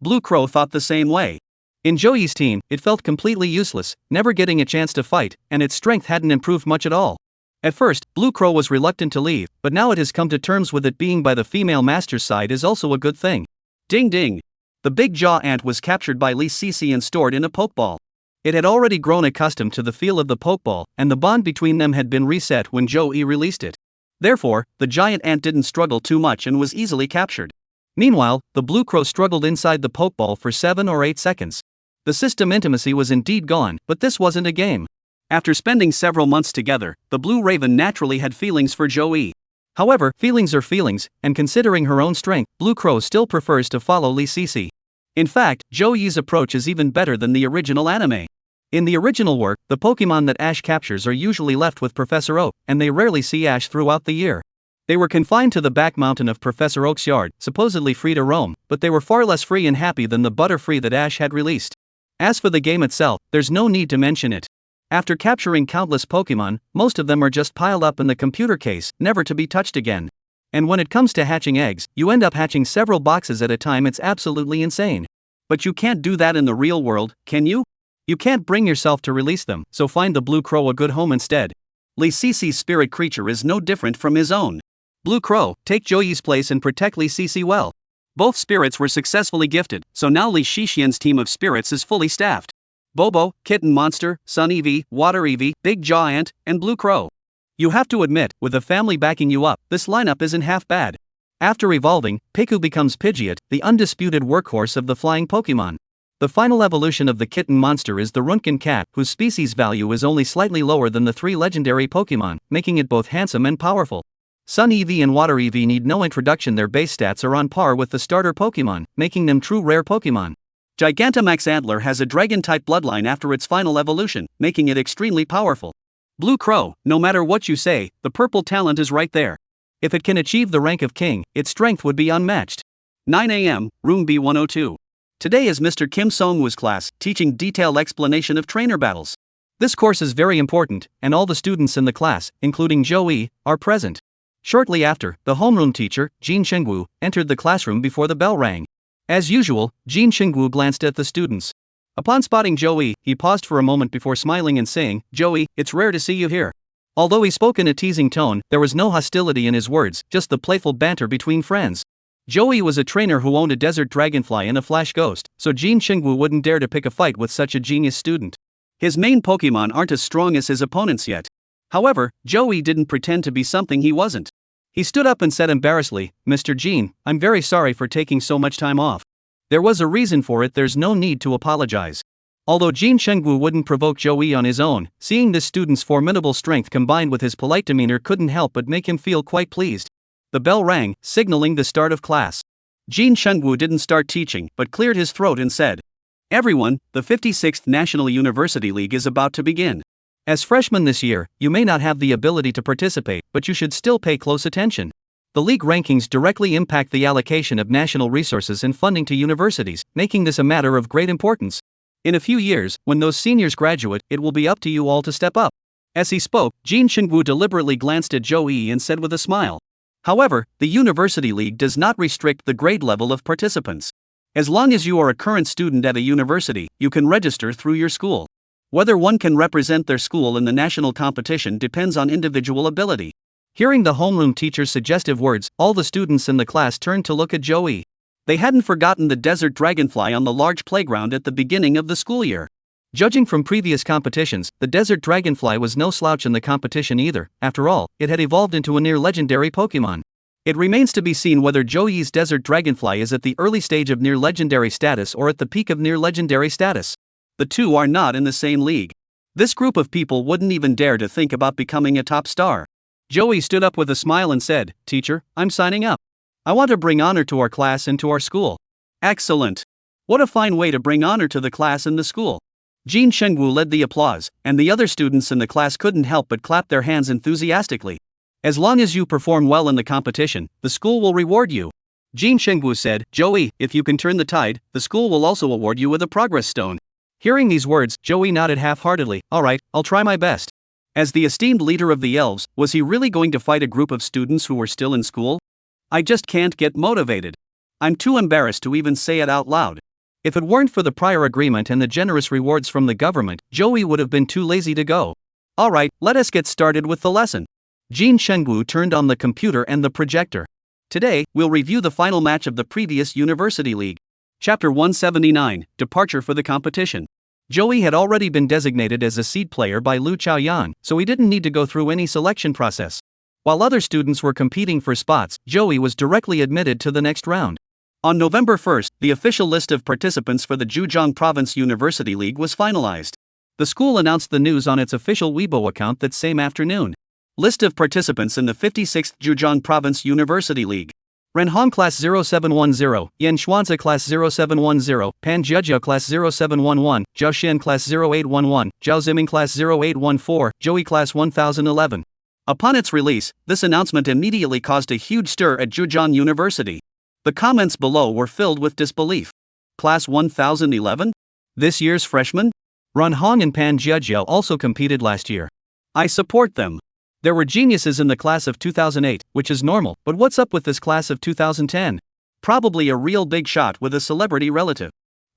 Blue Crow thought the same way. In Joey's team, it felt completely useless, never getting a chance to fight, and its strength hadn't improved much at all. At first, Blue Crow was reluctant to leave, but now it has come to terms with it being by the female master's side is also a good thing. Ding ding! The big jaw ant was captured by Lee Cece and stored in a Pokeball. It had already grown accustomed to the feel of the Pokeball, and the bond between them had been reset when Joey released it. Therefore, the giant ant didn't struggle too much and was easily captured. Meanwhile, the Blue Crow struggled inside the Pokeball for 7 or 8 seconds. The system intimacy was indeed gone, but this wasn't a game. After spending several months together, the Blue Raven naturally had feelings for Joey. However, feelings are feelings, and considering her own strength, Blue Crow still prefers to follow Lee Cece. In fact, Joey's approach is even better than the original anime. In the original work, the Pokemon that Ash captures are usually left with Professor Oak, and they rarely see Ash throughout the year. They were confined to the back mountain of Professor Oak's yard, supposedly free to roam, but they were far less free and happy than the Butterfree that Ash had released. As for the game itself, there's no need to mention it. After capturing countless Pokemon, most of them are just piled up in the computer case, never to be touched again. And when it comes to hatching eggs, you end up hatching several boxes at a time. It's absolutely insane. But you can't do that in the real world, can you? You can't bring yourself to release them, so find the blue crow a good home instead. Li Cici's spirit creature is no different from his own. Blue crow, take Joey's place and protect Li Cici well. Both spirits were successfully gifted, so now Li Xixian's team of spirits is fully staffed. Bobo, Kitten Monster, Sun Eevee, Water Eevee, Big Jaw Ant, and Blue Crow. You have to admit, with a family backing you up, this lineup isn't half bad. After evolving, Piku becomes Pidgeot, the undisputed workhorse of the flying Pokemon. The final evolution of the Kitten Monster is the Runkin Cat, whose species value is only slightly lower than the 3 legendary Pokemon, making it both handsome and powerful. Sun Eevee and Water Eevee need no introduction, their base stats are on par with the starter Pokemon, making them true rare Pokemon. Gigantamax Antler has a Dragon-type bloodline after its final evolution, making it extremely powerful. Blue Crow, no matter what you say, the purple talent is right there. If it can achieve the rank of king, its strength would be unmatched. 9 a.m., Room B102. Today is Mr. Kim Song-woo's class, teaching detailed explanation of trainer battles. This course is very important, and all the students in the class, including Joey, are present. Shortly after, the homeroom teacher, Jin Shengwu, entered the classroom before the bell rang. As usual, Jin Shengwu glanced at the students. Upon spotting Joey, he paused for a moment before smiling and saying, "Joey, it's rare to see you here." Although he spoke in a teasing tone, there was no hostility in his words, just the playful banter between friends. Joey was a trainer who owned a desert dragonfly and a flash ghost, so Jin Shengwu wouldn't dare to pick a fight with such a genius student. His main Pokemon aren't as strong as his opponents yet. However, Joey didn't pretend to be something he wasn't. He stood up and said embarrassedly, "Mr. Jin, I'm very sorry for taking so much time off. There was a reason for it, there's no need to apologize." Although Jin Shengwu wouldn't provoke Joey on his own, seeing this student's formidable strength combined with his polite demeanor couldn't help but make him feel quite pleased. The bell rang, signaling the start of class. Jin Shengwu didn't start teaching, but cleared his throat and said, "Everyone, the 56th National University League is about to begin. As freshmen this year, you may not have the ability to participate, but you should still pay close attention. The league rankings directly impact the allocation of national resources and funding to universities, making this a matter of great importance. In a few years, when those seniors graduate, it will be up to you all to step up." As he spoke, Jin Shengwu deliberately glanced at Joey and said with a smile, "However, the University League does not restrict the grade level of participants. As long as you are a current student at a university, you can register through your school. Whether one can represent their school in the national competition depends on individual ability." Hearing the homeroom teacher's suggestive words, all the students in the class turned to look at Joey. They hadn't forgotten the desert dragonfly on the large playground at the beginning of the school year. Judging from previous competitions, the desert dragonfly was no slouch in the competition either. After all, it had evolved into a near-legendary Pokemon. It remains to be seen whether Joey's desert dragonfly is at the early stage of near-legendary status or at the peak of near-legendary status. The two are not in the same league. This group of people wouldn't even dare to think about becoming a top star. Joey stood up with a smile and said, "Teacher, I'm signing up. I want to bring honor to our class and to our school." "Excellent. What a fine way to bring honor to the class and the school." Jin Shengwu led the applause, and the other students in the class couldn't help but clap their hands enthusiastically. "As long as you perform well in the competition, the school will reward you." Jin Shengwu said, "Joey, if you can turn the tide, the school will also award you with a progress stone." Hearing these words, Joey nodded half-heartedly. "All right, I'll try my best." As the esteemed leader of the elves, was he really going to fight a group of students who were still in school? "I just can't get motivated. I'm too embarrassed to even say it out loud." If it weren't for the prior agreement and the generous rewards from the government, Joey would have been too lazy to go. "All right, let us get started with the lesson." Jin Shengwu turned on the computer and the projector. "Today, we'll review the final match of the previous University League. Chapter 179, Departure for the Competition." Joey had already been designated as a seed player by Lu Chaoyan, so he didn't need to go through any selection process. While other students were competing for spots, Joey was directly admitted to the next round. On November 1st, the official list of participants for the Zhejiang Province University League was finalized. The school announced the news on its official Weibo account that same afternoon. List of participants in the 56th Zhejiang Province University League. Renhong Class 0710, Yan Xuanzi Class 0710, Pan Jiajia Class 0711, Zhao Xian Class 0811, Zhao Ziming Class 0814, Joey Class 1011. Upon its release, this announcement immediately caused a huge stir at Zhejiang University. The comments below were filled with disbelief. Class 1011? This year's freshmen? Renhong and Pan Jiajia also competed last year. I support them. There were geniuses in the class of 2008, which is normal, but what's up with this class of 2010? Probably a real big shot with a celebrity relative.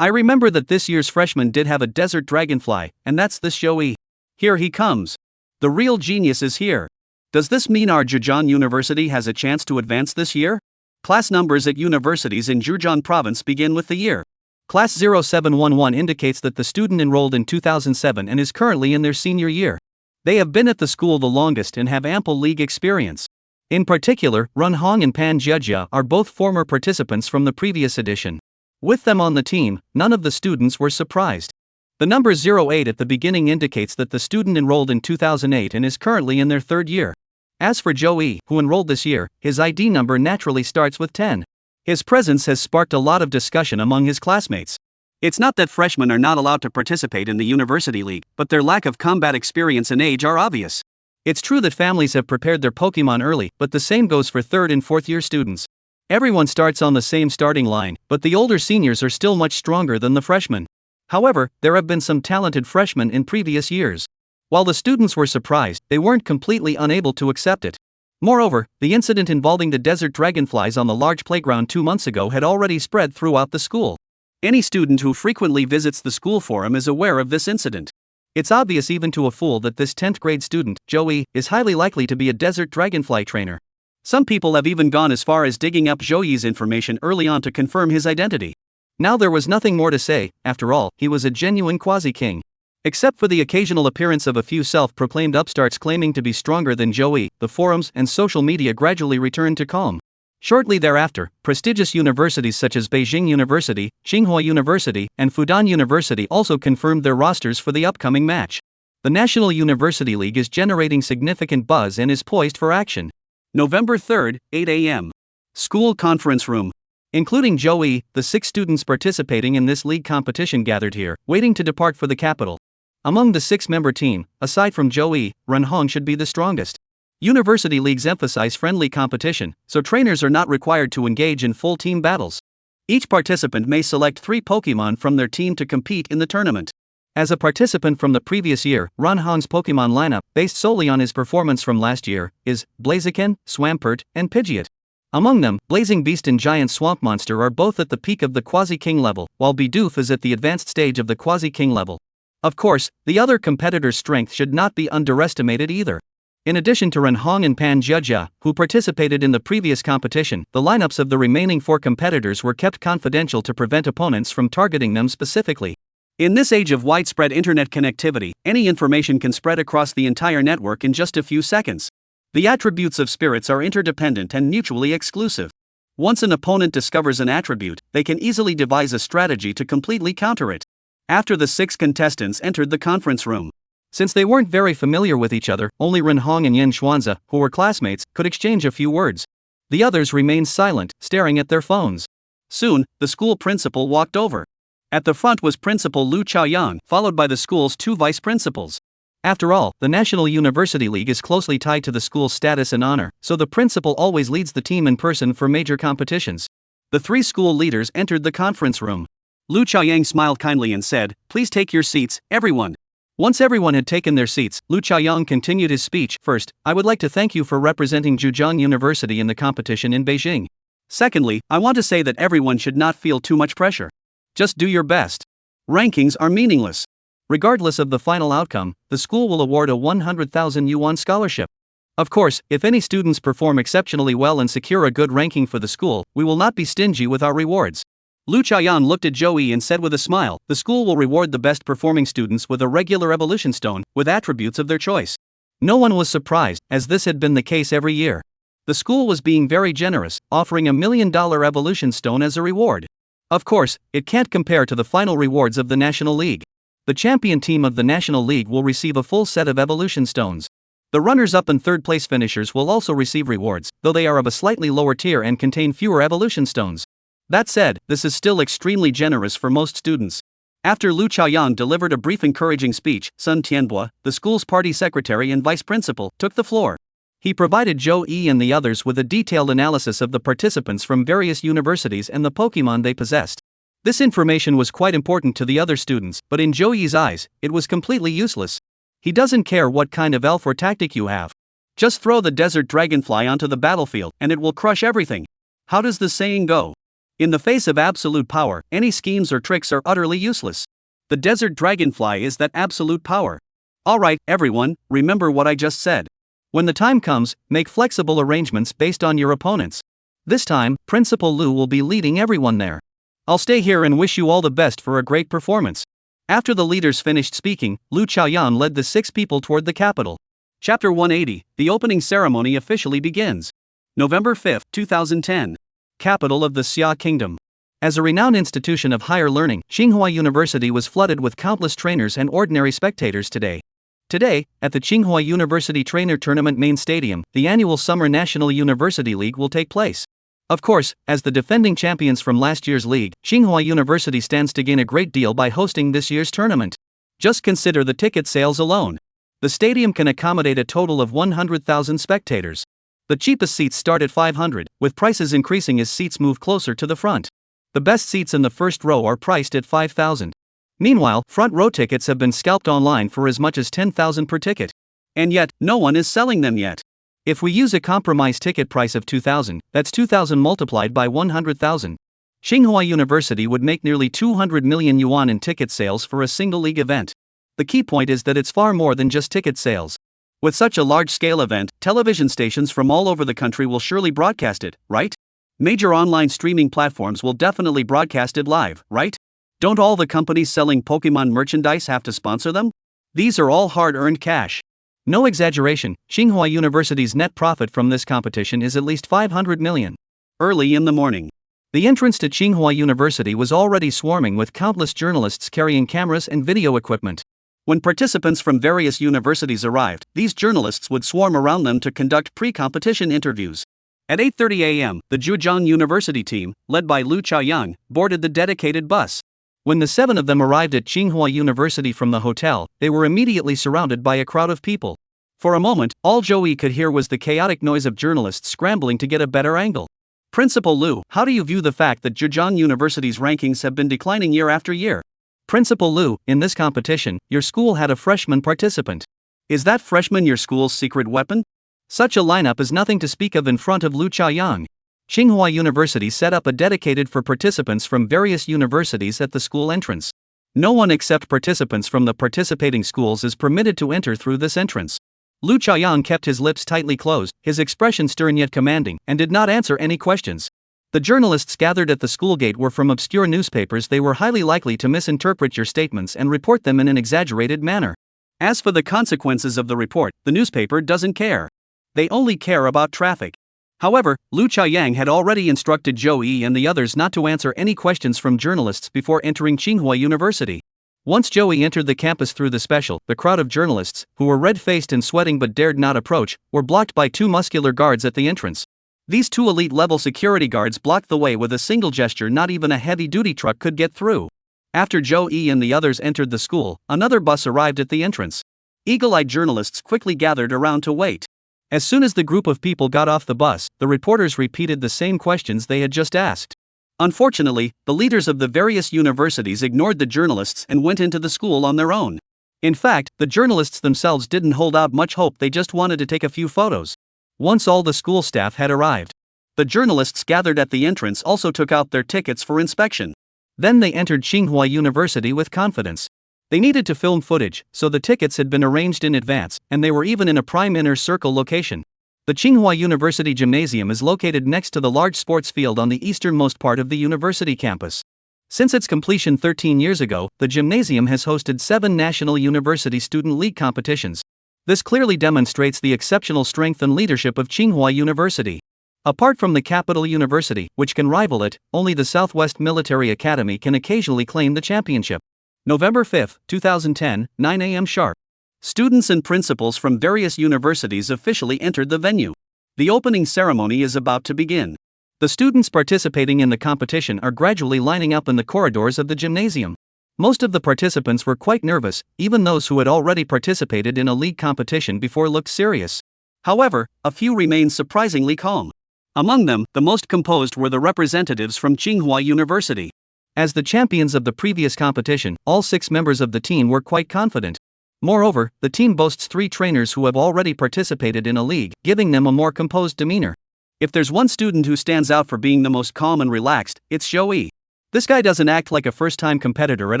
I remember that this year's freshman did have a desert dragonfly, and that's this Joey. Here he comes. The real genius is here. Does this mean our Zhejiang University has a chance to advance this year? Class numbers at universities in Zhejiang province begin with the year. Class 0711 indicates that the student enrolled in 2007 and is currently in their senior year. They have been at the school the longest and have ample league experience. In particular, Run Hong and Pan Jiejia are both former participants from the previous edition. With them on the team, none of the students were surprised. The number 08 at the beginning indicates that the student enrolled in 2008 and is currently in their third year. As for Joey, who enrolled this year, his ID number naturally starts with 10. His presence has sparked a lot of discussion among his classmates. It's not that freshmen are not allowed to participate in the university league, but their lack of combat experience and age are obvious. It's true that families have prepared their Pokemon early, but the same goes for third and fourth year students. Everyone starts on the same starting line, but the older seniors are still much stronger than the freshmen. However, there have been some talented freshmen in previous years. While the students were surprised, they weren't completely unable to accept it. Moreover, the incident involving the desert dragonflies on the large playground 2 months ago had already spread throughout the school. Any student who frequently visits the school forum is aware of this incident. It's obvious even to a fool that this 10th grade student, Joey, is highly likely to be a desert dragonfly trainer. Some people have even gone as far as digging up Joey's information early on to confirm his identity. Now there was nothing more to say. After all, he was a genuine quasi-king. Except for the occasional appearance of a few self-proclaimed upstarts claiming to be stronger than Joey, the forums and social media gradually returned to calm. Shortly thereafter, prestigious universities such as Beijing University, Tsinghua University, and Fudan University also confirmed their rosters for the upcoming match. The National University League is generating significant buzz and is poised for action. November 3, 8 a.m. School conference room. Including Joey, the 6 students participating in this league competition gathered here, waiting to depart for the capital. Among the 6-member team, aside from Joey, Run Hong should be the strongest. University leagues emphasize friendly competition, so trainers are not required to engage in full team battles. Each participant may select 3 Pokemon from their team to compete in the tournament. As a participant from the previous year, Run Hong's Pokemon lineup, based solely on his performance from last year, is Blaziken, Swampert, and Pidgeot. Among them, Blazing Beast and Giant Swamp Monster are both at the peak of the Quasi-King level, while Bidoof is at the advanced stage of the Quasi-King level. Of course, the other competitor's strength should not be underestimated either. In addition to Run Hong and Pan Jiejia, who participated in the previous competition, the lineups of the remaining 4 competitors were kept confidential to prevent opponents from targeting them specifically. In this age of widespread internet connectivity, any information can spread across the entire network in just a few seconds. The attributes of spirits are interdependent and mutually exclusive. Once an opponent discovers an attribute, they can easily devise a strategy to completely counter it. After the 6 contestants entered the conference room. Since they weren't very familiar with each other, only Ren Hong and Yin Xuanzi, who were classmates, could exchange a few words. The others remained silent, staring at their phones. Soon, the school principal walked over. At the front was Principal Lu Chaoyang, followed by the school's 2 vice principals. After all, the National University League is closely tied to the school's status and honor, so the principal always leads the team in person for major competitions. The 3 school leaders entered the conference room. Lu Chaoyang smiled kindly and said, "Please take your seats, everyone." Once everyone had taken their seats, Lu Chaoyang continued his speech. "First, I would like to thank you for representing Zhejiang University in the competition in Beijing. Secondly, I want to say that everyone should not feel too much pressure. Just do your best. Rankings are meaningless. Regardless of the final outcome, the school will award a 100,000 yuan scholarship. Of course, if any students perform exceptionally well and secure a good ranking for the school, we will not be stingy with our rewards." Lu Chaoyang looked at Joey and said with a smile, "The school will reward the best performing students with a regular evolution stone, with attributes of their choice." No one was surprised, as this had been the case every year. The school was being very generous, offering $1 million evolution stone as a reward. Of course, it can't compare to the final rewards of the National League. The champion team of the National League will receive a full set of evolution stones. The runners-up and third-place finishers will also receive rewards, though they are of a slightly lower tier and contain fewer evolution stones. That said, this is still extremely generous for most students. After Lu Chaoyang delivered a brief encouraging speech, Sun Tianbo, the school's party secretary and vice principal, took the floor. He provided Zhou Yi and the others with a detailed analysis of the participants from various universities and the Pokemon they possessed. This information was quite important to the other students, but in Zhou Yi's eyes, it was completely useless. He doesn't care what kind of elf or tactic you have. Just throw the desert dragonfly onto the battlefield and it will crush everything. How does the saying go? In the face of absolute power, any schemes or tricks are utterly useless. The desert dragonfly is that absolute power. Alright, everyone, remember what I just said. When the time comes, make flexible arrangements based on your opponents. This time, Principal Lu will be leading everyone there. I'll stay here and wish you all the best for a great performance. After the leaders finished speaking, Lu Chaoyan led the 6 people toward the capital. Chapter 180, the opening ceremony officially begins. November 5, 2010. Capital of the Xia Kingdom. As a renowned institution of higher learning, Tsinghua University was flooded with countless trainers and ordinary spectators today. Today, at the Tsinghua University Trainer Tournament main stadium, the annual Summer National University League will take place. Of course, as the defending champions from last year's league, Tsinghua University stands to gain a great deal by hosting this year's tournament. Just consider the ticket sales alone. The stadium can accommodate a total of 100,000 spectators. The cheapest seats start at 500, with prices increasing as seats move closer to the front. The best seats in the first row are priced at 5,000. Meanwhile, front row tickets have been scalped online for as much as 10,000 per ticket. And yet, no one is selling them yet. If we use a compromise ticket price of 2,000, that's 2,000 multiplied by 100,000. Tsinghua University would make nearly 200 million yuan in ticket sales for a single league event. The key point is that it's far more than just ticket sales. With such a large-scale event, television stations from all over the country will surely broadcast it, right? Major online streaming platforms will definitely broadcast it live, right? Don't all the companies selling Pokemon merchandise have to sponsor them? These are all hard-earned cash. No exaggeration, Tsinghua University's net profit from this competition is at least 500 million. Early in the morning. The entrance to Tsinghua University was already swarming with countless journalists carrying cameras and video equipment. When participants from various universities arrived, these journalists would swarm around them to conduct pre-competition interviews. At 8:30 a.m., the Zhejiang University team, led by Lu Chaoyang, boarded the dedicated bus. When the 7 of them arrived at Tsinghua University from the hotel, they were immediately surrounded by a crowd of people. For a moment, all Joey could hear was the chaotic noise of journalists scrambling to get a better angle. Principal Lu, how do you view the fact that Zhejiang University's rankings have been declining year after year? Principal Lu, in this competition, your school had a freshman participant. Is that freshman your school's secret weapon? Such a lineup is nothing to speak of in front of Lu Chaoyang. Tsinghua University set up a dedicated for participants from various universities at the school entrance. No one except participants from the participating schools is permitted to enter through this entrance. Lu Chaoyang kept his lips tightly closed, his expression stern yet commanding, and did not answer any questions. The journalists gathered at the school gate were from obscure newspapers. They were highly likely to misinterpret your statements and report them in an exaggerated manner. As for the consequences of the report, the newspaper doesn't care. They only care about traffic. However, Lu Chaoyang had already instructed Zhou Yi and the others not to answer any questions from journalists before entering Tsinghua University. Once Zhou Yi entered the campus through the crowd of journalists, who were red-faced and sweating but dared not approach, were blocked by 2 muscular guards at the entrance. These 2 elite-level security guards blocked the way with a single gesture. Not even a heavy-duty truck could get through. After Zhou Yi and the others entered the school, another bus arrived at the entrance. Eagle-eyed journalists quickly gathered around to wait. As soon as the group of people got off the bus, the reporters repeated the same questions they had just asked. Unfortunately, the leaders of the various universities ignored the journalists and went into the school on their own. In fact, the journalists themselves didn't hold out much hope. They just wanted to take a few photos. Once all the school staff had arrived, the journalists gathered at the entrance also took out their tickets for inspection. Then they entered Tsinghua University with confidence. They needed to film footage, so the tickets had been arranged in advance, and they were even in a prime inner circle location. The Tsinghua University Gymnasium is located next to the large sports field on the easternmost part of the university campus. Since its completion 13 years ago, the gymnasium has hosted 7 national university student league competitions. This clearly demonstrates the exceptional strength and leadership of Tsinghua University. Apart from the capital university, which can rival it, only the Southwest Military Academy can occasionally claim the championship. November 5, 2010, 9 a.m. sharp. Students and principals from various universities officially entered the venue. The opening ceremony is about to begin. The students participating in the competition are gradually lining up in the corridors of the gymnasium. Most of the participants were quite nervous, even those who had already participated in a league competition before looked serious. However, a few remained surprisingly calm. Among them, the most composed were the representatives from Tsinghua University. As the champions of the previous competition, all 6 members of the team were quite confident. Moreover, the team boasts 3 trainers who have already participated in a league, giving them a more composed demeanor. If there's one student who stands out for being the most calm and relaxed, it's Joey. This guy doesn't act like a first-time competitor at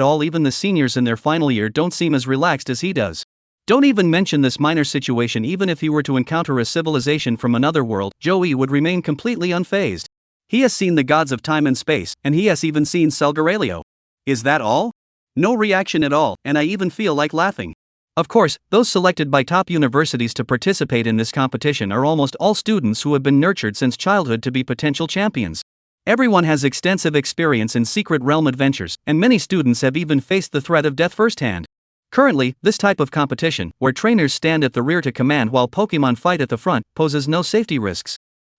all. Even the seniors in their final year don't seem as relaxed as he does. Don't even mention this minor situation. Even if he were to encounter a civilization from another world, Joey would remain completely unfazed. He has seen the gods of time and space, and he has even seen Selgarelio. Is that all? No reaction at all, and I even feel like laughing. Of course, those selected by top universities to participate in this competition are almost all students who have been nurtured since childhood to be potential champions. Everyone has extensive experience in secret realm adventures, and many students have even faced the threat of death firsthand. Currently, this type of competition, where trainers stand at the rear to command while Pokemon fight at the front, poses no safety risks.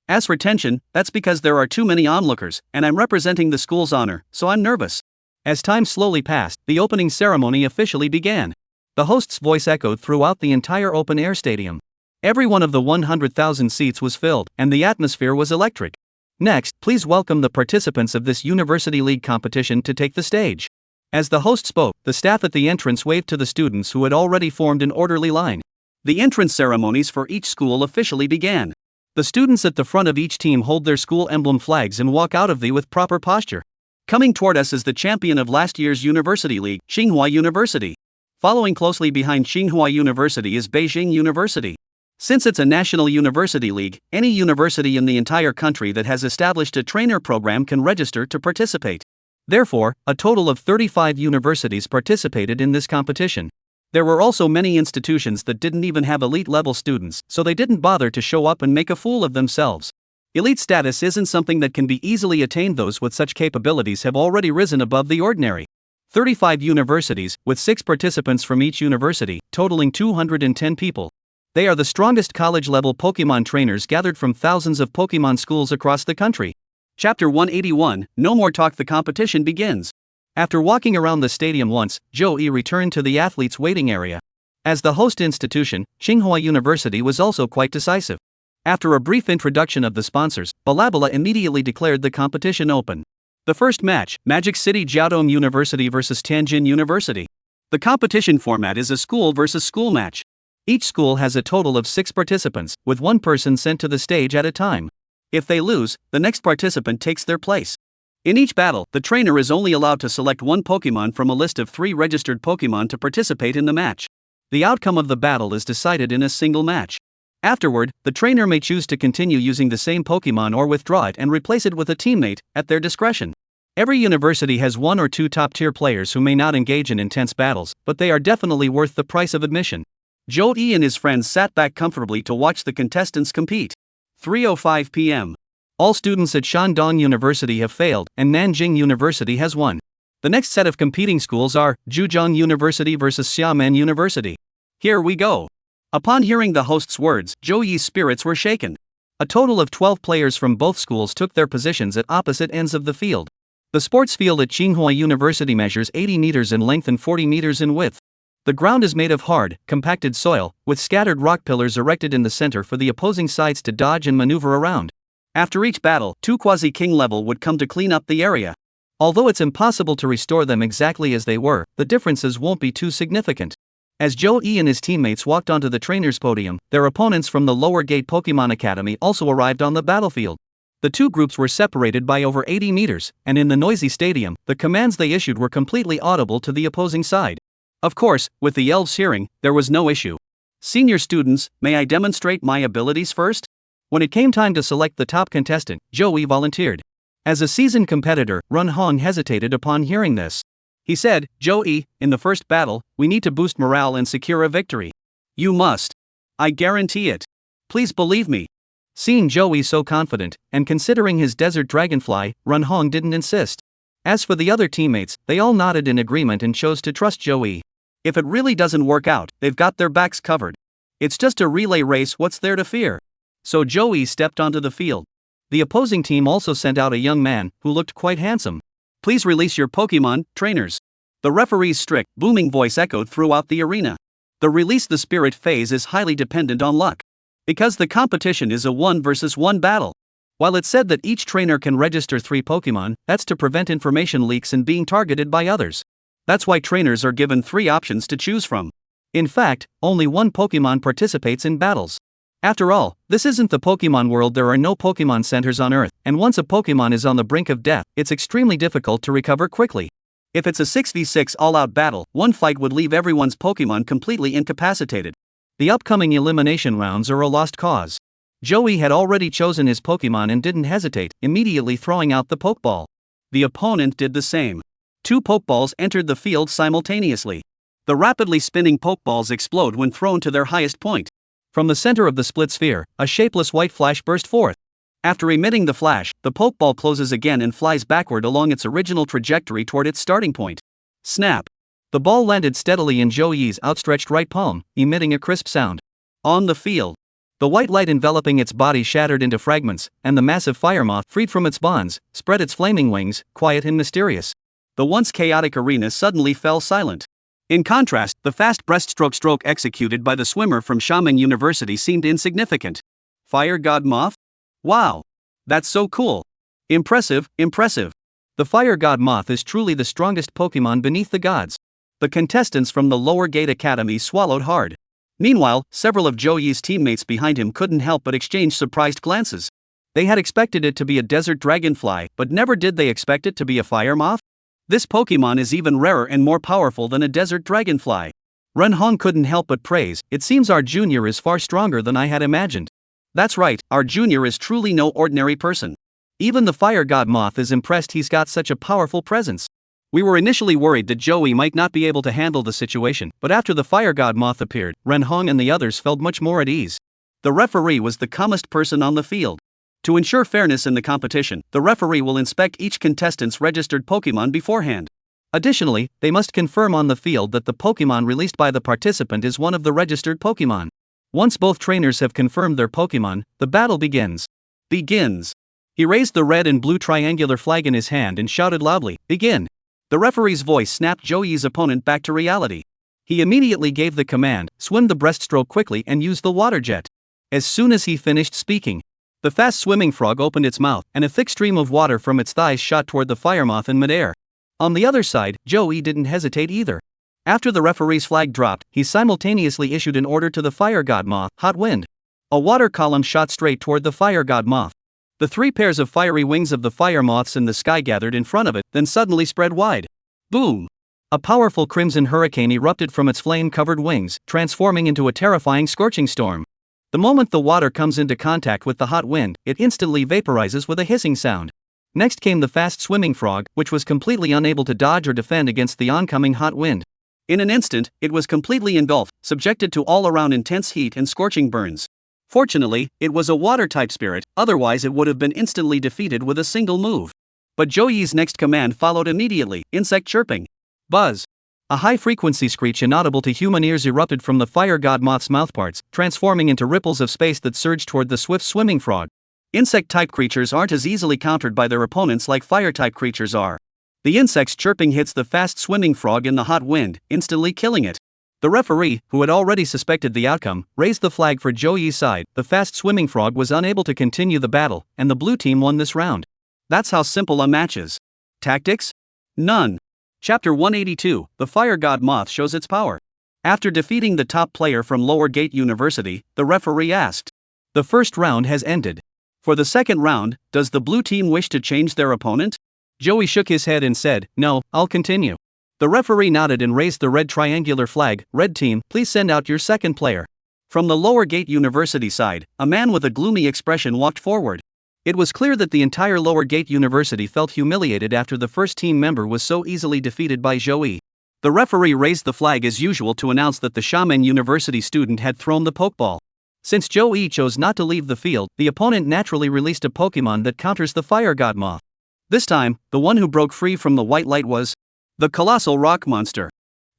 As for tension, that's because there are too many onlookers, and I'm representing the school's honor, so I'm nervous. As time slowly passed, the opening ceremony officially began. The host's voice echoed throughout the entire open-air stadium. Every one of the 100,000 seats was filled, and the atmosphere was electric. Next, please welcome the participants of this University League competition to take the stage. As the host spoke, the staff at the entrance waved to the students who had already formed an orderly line. The entrance ceremonies for each school officially began. The students at the front of each team hold their school emblem flags and walk out of the with proper posture. Coming toward us is the champion of last year's University League, Tsinghua University. Following closely behind Tsinghua University is Beijing University. Since it's a national university league, any university in the entire country that has established a trainer program can register to participate. Therefore, a total of 35 universities participated in this competition. There were also many institutions that didn't even have elite-level students, so they didn't bother to show up and make a fool of themselves. Elite status isn't something that can be easily attained. Those with such capabilities have already risen above the ordinary. 35 universities, with 6 participants from each university, totaling 210 people. They are the strongest college-level Pokemon trainers gathered from thousands of Pokemon schools across the country. Chapter 181, No More Talk. The competition begins. After walking around the stadium once, Joey returned to the athletes' waiting area. As the host institution, Tsinghua University was also quite decisive. After a brief introduction of the sponsors, Balabala immediately declared the competition open. The first match, Magic City Jiaodong University vs Tianjin University. The competition format is a school versus school match. Each school has a total of 6 participants, with one person sent to the stage at a time. If they lose, the next participant takes their place. In each battle, the trainer is only allowed to select one Pokemon from a list of 3 registered Pokemon to participate in the match. The outcome of the battle is decided in a single match. Afterward, the trainer may choose to continue using the same Pokemon or withdraw it and replace it with a teammate, at their discretion. Every university has 1 or 2 top-tier players who may not engage in intense battles, but they are definitely worth the price of admission. Joey and his friends sat back comfortably to watch the contestants compete. 3:05 p.m. All students at Shandong University have failed, and Nanjing University has won. The next set of competing schools are Zhejiang University vs Xiamen University. Here we go. Upon hearing the host's words, Joey's spirits were shaken. A total of 12 players from both schools took their positions at opposite ends of the field. The sports field at Tsinghua University measures 80 meters in length and 40 meters in width. The ground is made of hard, compacted soil, with scattered rock pillars erected in the center for the opposing sides to dodge and maneuver around. After each battle, 2 quasi-king level would come to clean up the area. Although it's impossible to restore them exactly as they were, the differences won't be too significant. As Joey and his teammates walked onto the trainer's podium, their opponents from the lower gate Pokemon Academy also arrived on the battlefield. The 2 groups were separated by over 80 meters, and in the noisy stadium, the commands they issued were completely audible to the opposing side. Of course, with the elves hearing, there was no issue. Senior students, may I demonstrate my abilities first? When it came time to select the top contestant, Joey volunteered. As a seasoned competitor, Run Hong hesitated upon hearing this. He said, Joey, in the first battle, we need to boost morale and secure a victory. You must. I guarantee it. Please believe me. Seeing Joey so confident, and considering his desert dragonfly, Run Hong didn't insist. As for the other teammates, they all nodded in agreement and chose to trust Joey. If it really doesn't work out, they've got their backs covered. It's just a relay race, what's there to fear? So Joey stepped onto the field. The opposing team also sent out a young man, who looked quite handsome. Please release your Pokemon, trainers. The referee's strict, booming voice echoed throughout the arena. The release the spirit phase is highly dependent on luck. Because the competition is a 1 versus 1 battle. While it's said that each trainer can register 3 Pokemon, that's to prevent information leaks and being targeted by others. That's why trainers are given 3 options to choose from. In fact, only 1 Pokemon participates in battles. After all, this isn't the Pokemon world, there are no Pokemon centers on Earth, and once a Pokemon is on the brink of death, it's extremely difficult to recover quickly. If it's a 6v6 all-out battle, one fight would leave everyone's Pokemon completely incapacitated. The upcoming elimination rounds are a lost cause. Joey had already chosen his Pokemon and didn't hesitate, immediately throwing out the Pokeball. The opponent did the same. 2 Pokeballs entered the field simultaneously. The rapidly spinning Pokeballs explode when thrown to their highest point. From the center of the split sphere, a shapeless white flash burst forth. After emitting the flash, the Pokeball closes again and flies backward along its original trajectory toward its starting point. Snap! The ball landed steadily in Joey's outstretched right palm, emitting a crisp sound. On the field, the white light enveloping its body shattered into fragments, and the massive fire moth, freed from its bonds, spread its flaming wings, quiet and mysterious. The once chaotic arena suddenly fell silent. In contrast, the fast breaststroke stroke executed by the swimmer from Xiamen University seemed insignificant. Fire God Moth? Wow! That's so cool! Impressive, impressive! The Fire God Moth is truly the strongest Pokemon beneath the gods. The contestants from the Lower Gate Academy swallowed hard. Meanwhile, several of Joey's teammates behind him couldn't help but exchange surprised glances. They had expected it to be a desert dragonfly, but never did they expect it to be a fire moth. This Pokemon is even rarer and more powerful than a desert dragonfly. Ren Hong couldn't help but praise, "It seems our junior is far stronger than I had imagined." That's right, our junior is truly no ordinary person. Even the Fire God Moth is impressed he's got such a powerful presence. We were initially worried that Joey might not be able to handle the situation, but after the Fire God Moth appeared, Ren Hong and the others felt much more at ease. The referee was the calmest person on the field. To ensure fairness in the competition, the referee will inspect each contestant's registered Pokemon beforehand. Additionally, they must confirm on the field that the Pokemon released by the participant is one of the registered Pokemon. Once both trainers have confirmed their Pokemon, the battle begins. He raised the red and blue triangular flag in his hand and shouted loudly, "Begin!" The referee's voice snapped Joey's opponent back to reality. He immediately gave the command, "Swim the breaststroke quickly and use the water jet." As soon as he finished speaking, the fast-swimming frog opened its mouth, and a thick stream of water from its thighs shot toward the fire moth in midair. On the other side, Joey didn't hesitate either. After the referee's flag dropped, he simultaneously issued an order to the Fire God Moth, "Hot wind." A water column shot straight toward the Fire God Moth. The 3 pairs of fiery wings of the fire moths in the sky gathered in front of it, then suddenly spread wide. Boom! A powerful crimson hurricane erupted from its flame-covered wings, transforming into a terrifying scorching storm. The moment the water comes into contact with the hot wind, it instantly vaporizes with a hissing sound. Next came the fast-swimming frog, which was completely unable to dodge or defend against the oncoming hot wind. In an instant, it was completely engulfed, subjected to all-around intense heat and scorching burns. Fortunately, it was a water-type spirit, otherwise it would have been instantly defeated with a single move. But Joey's next command followed immediately, insect chirping. Buzz! A high-frequency screech inaudible to human ears erupted from the Fire God Moth's mouthparts, transforming into ripples of space that surged toward the swift-swimming frog. Insect-type creatures aren't as easily countered by their opponents like fire-type creatures are. The insect's chirping hits the fast-swimming frog in the hot wind, instantly killing it. The referee, who had already suspected the outcome, raised the flag for Joey's side. The fast-swimming frog was unable to continue the battle, and the blue team won this round. That's how simple a match is. Tactics? None. Chapter 182, The Fire God Moth Shows Its Power. After defeating the top player from Lower Gate University, the referee asked, "The first round has ended. For the second round, does the blue team wish to change their opponent?" Joey shook his head and said, "No, I'll continue." The referee nodded and raised the red triangular flag. "Red team, please send out your second player." From the Lower Gate University side, a man with a gloomy expression walked forward. It was clear that the entire Lower Gate University felt humiliated after the first team member was so easily defeated by Joey. The referee raised the flag as usual to announce that the Xiamen University student had thrown the Pokeball. Since Joey chose not to leave the field, the opponent naturally released a Pokemon that counters the Fire God Moth. This time, the one who broke free from the white light was the colossal rock monster.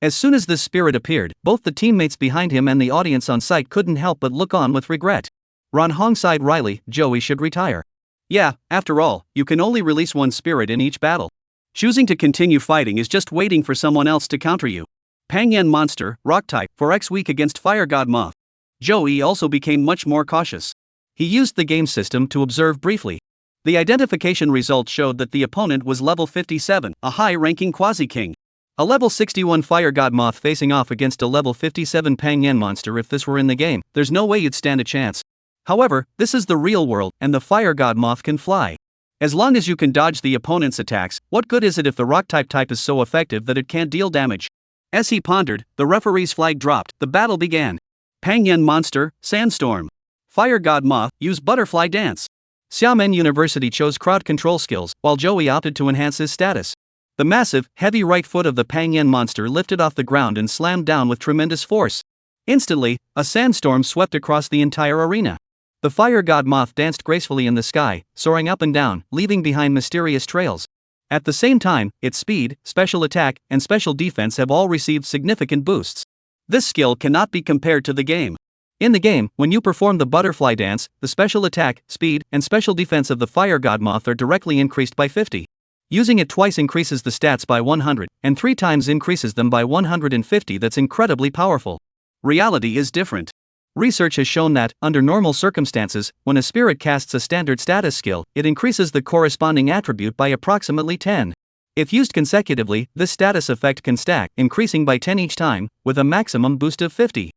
As soon as this spirit appeared, both the teammates behind him and the audience on site couldn't help but look on with regret. Ron Hong sighed wryly, "Joey should retire." Yeah, after all, you can only release one spirit in each battle. Choosing to continue fighting is just waiting for someone else to counter you. Pangyan Monster, Rock type, for X weak against Fire God Moth. Joey also became much more cautious. He used the game system to observe briefly. The identification results showed that the opponent was level 57, a high-ranking Quasi-King. A level 61 Fire God Moth facing off against a level 57 Pangyan Monster. If this were in the game, there's no way you'd stand a chance. However, this is the real world, and the fire god moth can fly. As long as you can dodge the opponent's attacks, what good is it if the rock type is so effective that it can't deal damage? As he pondered, the referee's flag dropped, the battle began. Pangyan monster, sandstorm. Fire god moth, use butterfly dance. Xiamen University chose crowd control skills, while Joey opted to enhance his status. The massive, heavy right foot of the Pangyan monster lifted off the ground and slammed down with tremendous force. Instantly, a sandstorm swept across the entire arena. The fire god moth danced gracefully in the sky, soaring up and down, leaving behind mysterious trails. At the same time, its speed, special attack, and special defense have all received significant boosts. This skill cannot be compared to the game. In the game, when you perform the butterfly dance, the special attack, speed, and special defense of the fire god moth are directly increased by 50. Using it twice increases the stats by 100, and 3 times increases them by 150. That's incredibly powerful. Reality is different. Research has shown that, under normal circumstances, when a spirit casts a standard status skill, it increases the corresponding attribute by approximately 10. If used consecutively, this status effect can stack, increasing by 10 each time, with a maximum boost of 50.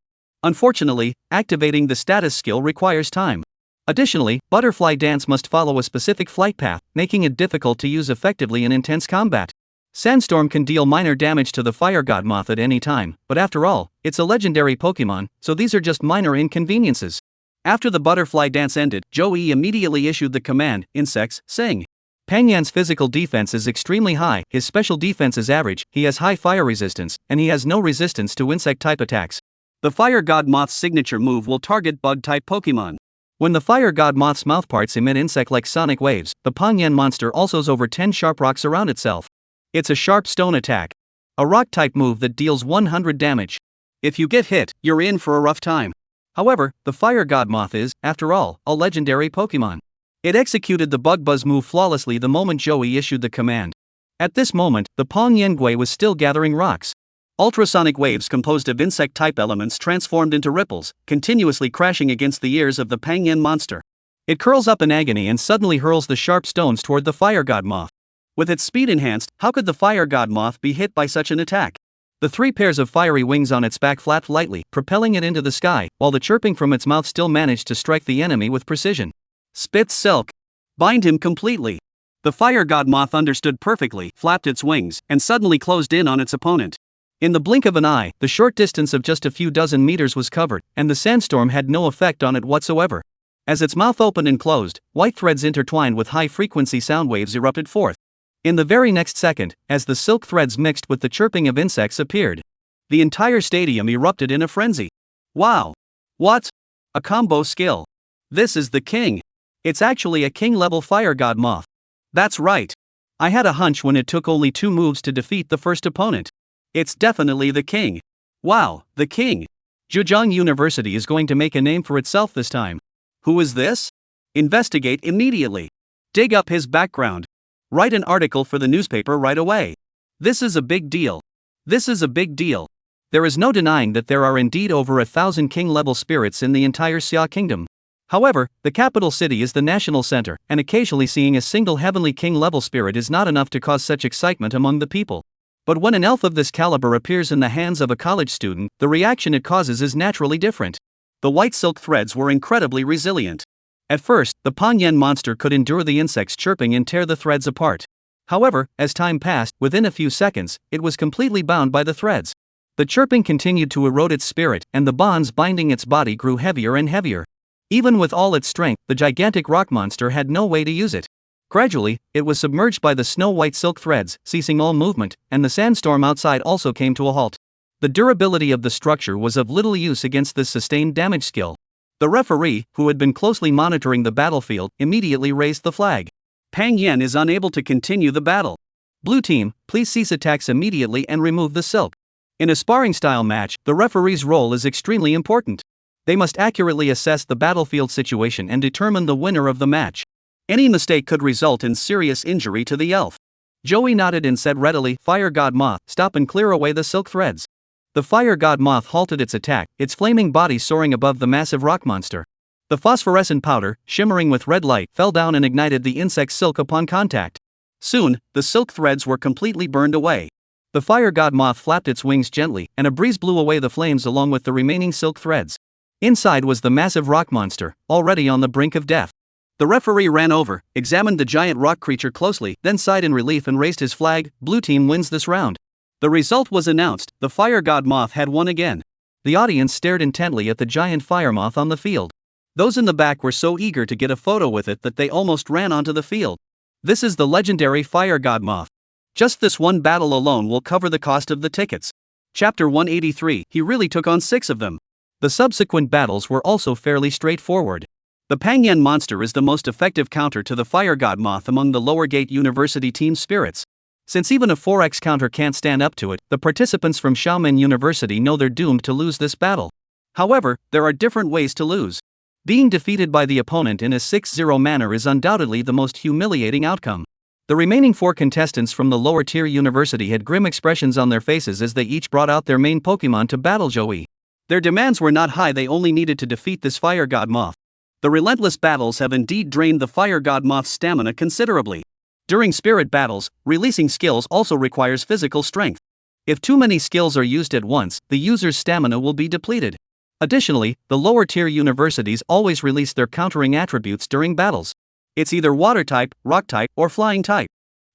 Unfortunately, activating the status skill requires time. Additionally, butterfly dance must follow a specific flight path, making it difficult to use effectively in intense combat. Sandstorm can deal minor damage to the fire god moth at any time, but after all, it's a legendary Pokemon, so these are just minor inconveniences. After the butterfly dance ended, Joey immediately issued the command, insects, sing. Pangyan's physical defense is extremely high, his special defense is average, he has high fire resistance, and he has no resistance to insect-type attacks. The fire god moth's signature move will target bug-type Pokemon. When the fire god moth's mouthparts emit insect-like sonic waves, the Pangyan monster also has over 10 sharp rocks around itself. It's a sharp stone attack. A rock-type move that deals 100 damage. If you get hit, you're in for a rough time. However, the fire god moth is, after all, a legendary Pokemon. It executed the bug buzz move flawlessly the moment Joey issued the command. At this moment, the Pongyangui was still gathering rocks. Ultrasonic waves composed of insect-type elements transformed into ripples, continuously crashing against the ears of the Pangyan monster. It curls up in agony and suddenly hurls the sharp stones toward the fire god moth. With its speed enhanced, how could the fire god moth be hit by such an attack? The 3 pairs of fiery wings on its back flapped lightly, propelling it into the sky, while the chirping from its mouth still managed to strike the enemy with precision. Spit silk. Bind him completely. The fire god moth understood perfectly, flapped its wings, and suddenly closed in on its opponent. In the blink of an eye, the short distance of just a few dozen meters was covered, and the sandstorm had no effect on it whatsoever. As its mouth opened and closed, white threads intertwined with high-frequency sound waves erupted forth. In the very next second, as the silk threads mixed with the chirping of insects appeared, the entire stadium erupted in a frenzy. Wow! What? A combo skill. This is the king. It's actually a king-level fire god moth. That's right. I had a hunch when it took only 2 moves to defeat the first opponent. It's definitely the king. Wow, the king. Zhejiang University is going to make a name for itself this time. Who is this? Investigate immediately. Dig up his background. Write an article for the newspaper right away. This is a big deal. This is a big deal. There is no denying that there are indeed over 1,000 king-level spirits in the entire Xia Kingdom. However, the capital city is the national center, and occasionally seeing a single heavenly king-level spirit is not enough to cause such excitement among the people. But when an elf of this caliber appears in the hands of a college student, the reaction it causes is naturally different. The white silk threads were incredibly resilient. At first, the Pangyan monster could endure the insects chirping and tear the threads apart. However, as time passed, within a few seconds, it was completely bound by the threads. The chirping continued to erode its spirit, and the bonds binding its body grew heavier and heavier. Even with all its strength, the gigantic rock monster had no way to use it. Gradually, it was submerged by the snow-white silk threads, ceasing all movement, and the sandstorm outside also came to a halt. The durability of the structure was of little use against this sustained damage skill. The referee, who had been closely monitoring the battlefield, immediately raised the flag. Pang Yan is unable to continue the battle. Blue team, please cease attacks immediately and remove the silk. In a sparring-style match, the referee's role is extremely important. They must accurately assess the battlefield situation and determine the winner of the match. Any mistake could result in serious injury to the elf. Joey nodded and said readily, "Fire God Moth, stop and clear away the silk threads." The Fire God Moth halted its attack, its flaming body soaring above the massive rock monster. The phosphorescent powder, shimmering with red light, fell down and ignited the insect's silk upon contact. Soon, the silk threads were completely burned away. The Fire God Moth flapped its wings gently, and a breeze blew away the flames along with the remaining silk threads. Inside was the massive rock monster, already on the brink of death. The referee ran over, examined the giant rock creature closely, then sighed in relief and raised his flag. Blue team wins this round. The result was announced. The fire god moth had won again. The audience stared intently at the giant fire moth on the field. Those in the back were so eager to get a photo with it that they almost ran onto the field. This is the legendary fire god moth. Just this one battle alone will cover the cost of the tickets. Chapter 183. He really took on 6 of them. The subsequent battles were also fairly straightforward. The Pangyan monster is the most effective counter to the fire god moth among the lower gate university team spirits. Since even a 4x counter can't stand up to it, the participants from Xiamen University know they're doomed to lose this battle. However, there are different ways to lose. Being defeated by the opponent in a 6-0 manner is undoubtedly the most humiliating outcome. The remaining 4 contestants from the lower tier university had grim expressions on their faces as they each brought out their main Pokemon to battle Joey. Their demands were not high, they only needed to defeat this fire god moth. The relentless battles have indeed drained the fire god moth's stamina considerably. During spirit battles, releasing skills also requires physical strength. If too many skills are used at once, the user's stamina will be depleted. Additionally, the lower tier universities always release their countering attributes during battles. It's either water type, rock type, or flying type.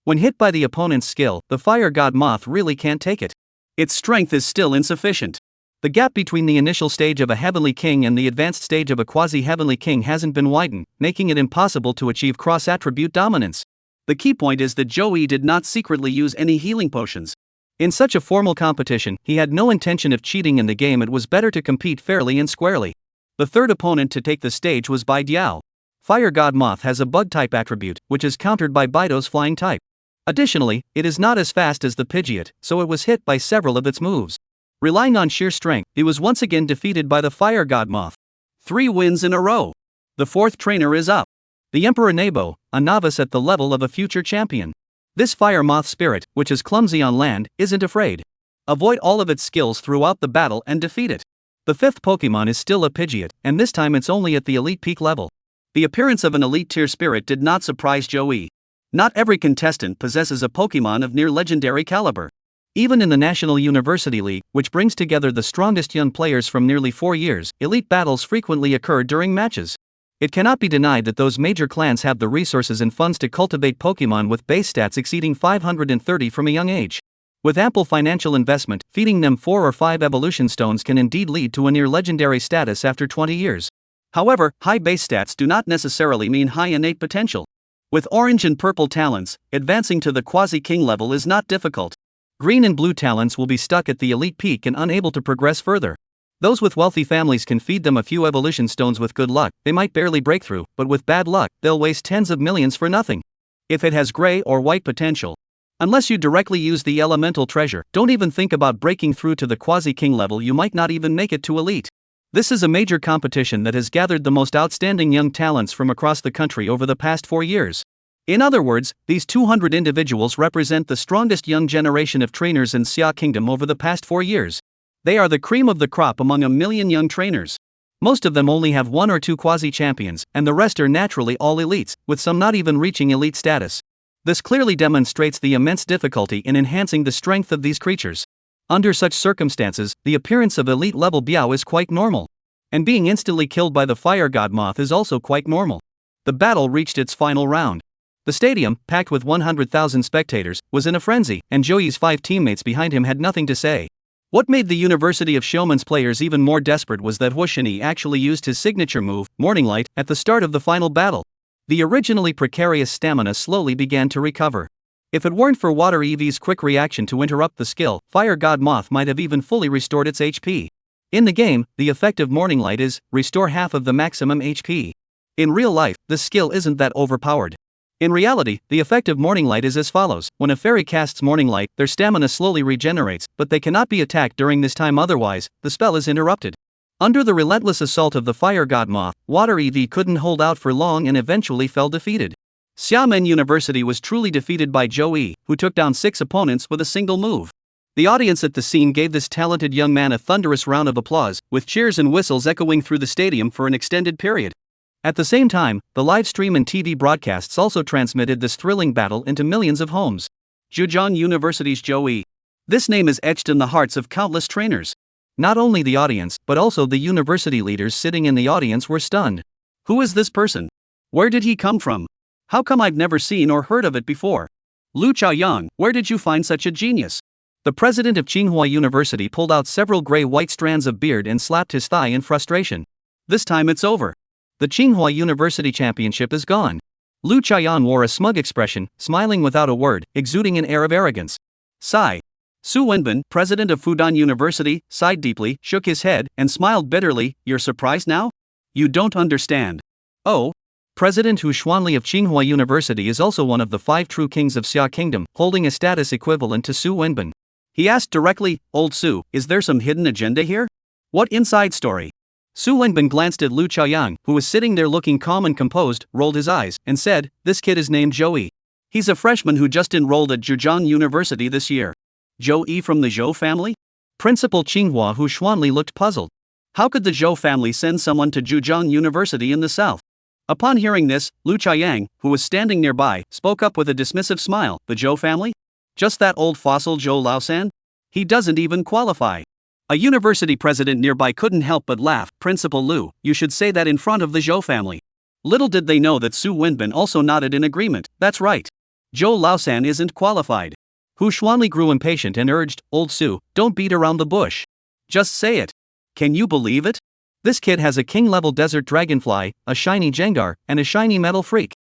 When hit by the opponent's skill, the fire god moth really can't take it. Its strength is still insufficient. The gap between the initial stage of a Heavenly King and the advanced stage of a quasi-Heavenly King hasn't been widened, making it impossible to achieve cross-attribute dominance. The key point is that Joey did not secretly use any healing potions. In such a formal competition, he had no intention of cheating in the game. It was better to compete fairly and squarely. The third opponent to take the stage was Bai Diao. Fire god moth has a bug-type attribute, which is countered by Baido's flying type. Additionally, it is not as fast as the Pidgeot, so it was hit by several of its moves. Relying on sheer strength, it was once again defeated by the fire god moth. 3 wins in a row. The 4th trainer is up. The Emperor Nebo, a novice at the level of a future champion. This fire moth spirit, which is clumsy on land, isn't afraid. Avoid all of its skills throughout the battle and defeat it. The 5th Pokemon is still a Pidgeot, and this time it's only at the elite peak level. The appearance of an elite tier spirit did not surprise Joey. Not every contestant possesses a Pokemon of near legendary caliber. Even in the National University League, which brings together the strongest young players from nearly 4 years, elite battles frequently occur during matches. It cannot be denied that those major clans have the resources and funds to cultivate Pokemon with base stats exceeding 530 from a young age. With ample financial investment, feeding them 4 or 5 evolution stones can indeed lead to a near legendary status after 20 years. However, high base stats do not necessarily mean high innate potential. With orange and purple talents, advancing to the quasi-king level is not difficult. Green and blue talents will be stuck at the elite peak and unable to progress further. Those with wealthy families can feed them a few evolution stones with good luck. They might barely break through, but with bad luck, they'll waste tens of millions for nothing. If it has gray or white potential. Unless you directly use the elemental treasure, don't even think about breaking through to the quasi-king level. You might not even make it to elite. This is a major competition that has gathered the most outstanding young talents from across the country over the past 4 years. In other words, these 200 individuals represent the strongest young generation of trainers in Xia Kingdom over the past 4 years. They are the cream of the crop among a million young trainers. Most of them only have 1 or 2 quasi-champions, and the rest are naturally all elites, with some not even reaching elite status. This clearly demonstrates the immense difficulty in enhancing the strength of these creatures. Under such circumstances, the appearance of elite-level Biao is quite normal. And being instantly killed by the fire god moth is also quite normal. The battle reached its final round. The stadium, packed with 100,000 spectators, was in a frenzy, and Joey's 5 teammates behind him had nothing to say. What made the University of Xiaomen's players even more desperate was that Huoshini actually used his signature move, Morning Light, at the start of the final battle. The originally precarious stamina slowly began to recover. If it weren't for Water Eevee's quick reaction to interrupt the skill, Fire God Moth might have even fully restored its HP. In the game, the effect of Morning Light is, restore half of the maximum HP. In real life, the skill isn't that overpowered. In reality, the effect of Morning Light is as follows: when a fairy casts Morning Light, their stamina slowly regenerates, but they cannot be attacked during this time, otherwise, the spell is interrupted. Under the relentless assault of the Fire God Moth, Water Eevee couldn't hold out for long and eventually fell defeated. Xiamen University was truly defeated by Zhou Yi, who took down 6 opponents with a single move. The audience at the scene gave this talented young man a thunderous round of applause, with cheers and whistles echoing through the stadium for an extended period. At the same time, the live stream and TV broadcasts also transmitted this thrilling battle into millions of homes. Zhejiang University's Zhou Yi. This name is etched in the hearts of countless trainers. Not only the audience, but also the university leaders sitting in the audience were stunned. Who is this person? Where did he come from? How come I've never seen or heard of it before? Lu Chaoyang, where did you find such a genius? The president of Tsinghua University pulled out several gray-white strands of beard and slapped his thigh in frustration. This time it's over. The Tsinghua University championship is gone. Lu Chaoyang wore a smug expression, smiling without a word, exuding an air of arrogance. Sigh. Su Wenbin, president of Fudan University, sighed deeply, shook his head, and smiled bitterly. You're surprised now? You don't understand. Oh. President Hu Xuanli of Tsinghua University is also one of the 5 true kings of Xia Kingdom, holding a status equivalent to Su Wenbin. He asked directly, Old Su, is there some hidden agenda here? What inside story? Su Wenbin glanced at Lu Chaoyang, who was sitting there looking calm and composed, rolled his eyes, and said, this kid is named Zhou. He's a freshman who just enrolled at Zhejiang University this year. Zhou from the Zhou family? Principal Tsinghua Hu Xuanli looked puzzled. How could the Zhou family send someone to Zhejiang University in the south? Upon hearing this, Lu Chaoyang, who was standing nearby, spoke up with a dismissive smile. The Zhou family? Just that old fossil Zhou Laosan? He doesn't even qualify. A university president nearby couldn't help but laugh. Principal Lu, you should say that in front of the Zhou family. Little did they know that Su Wenbin also nodded in agreement. That's right. Zhou Laosan isn't qualified. Hu Xuanli grew impatient and urged, Old Su, don't beat around the bush. Just say it. Can you believe it? This kid has a king-level desert dragonfly, a shiny Jengar, and a shiny metal freak.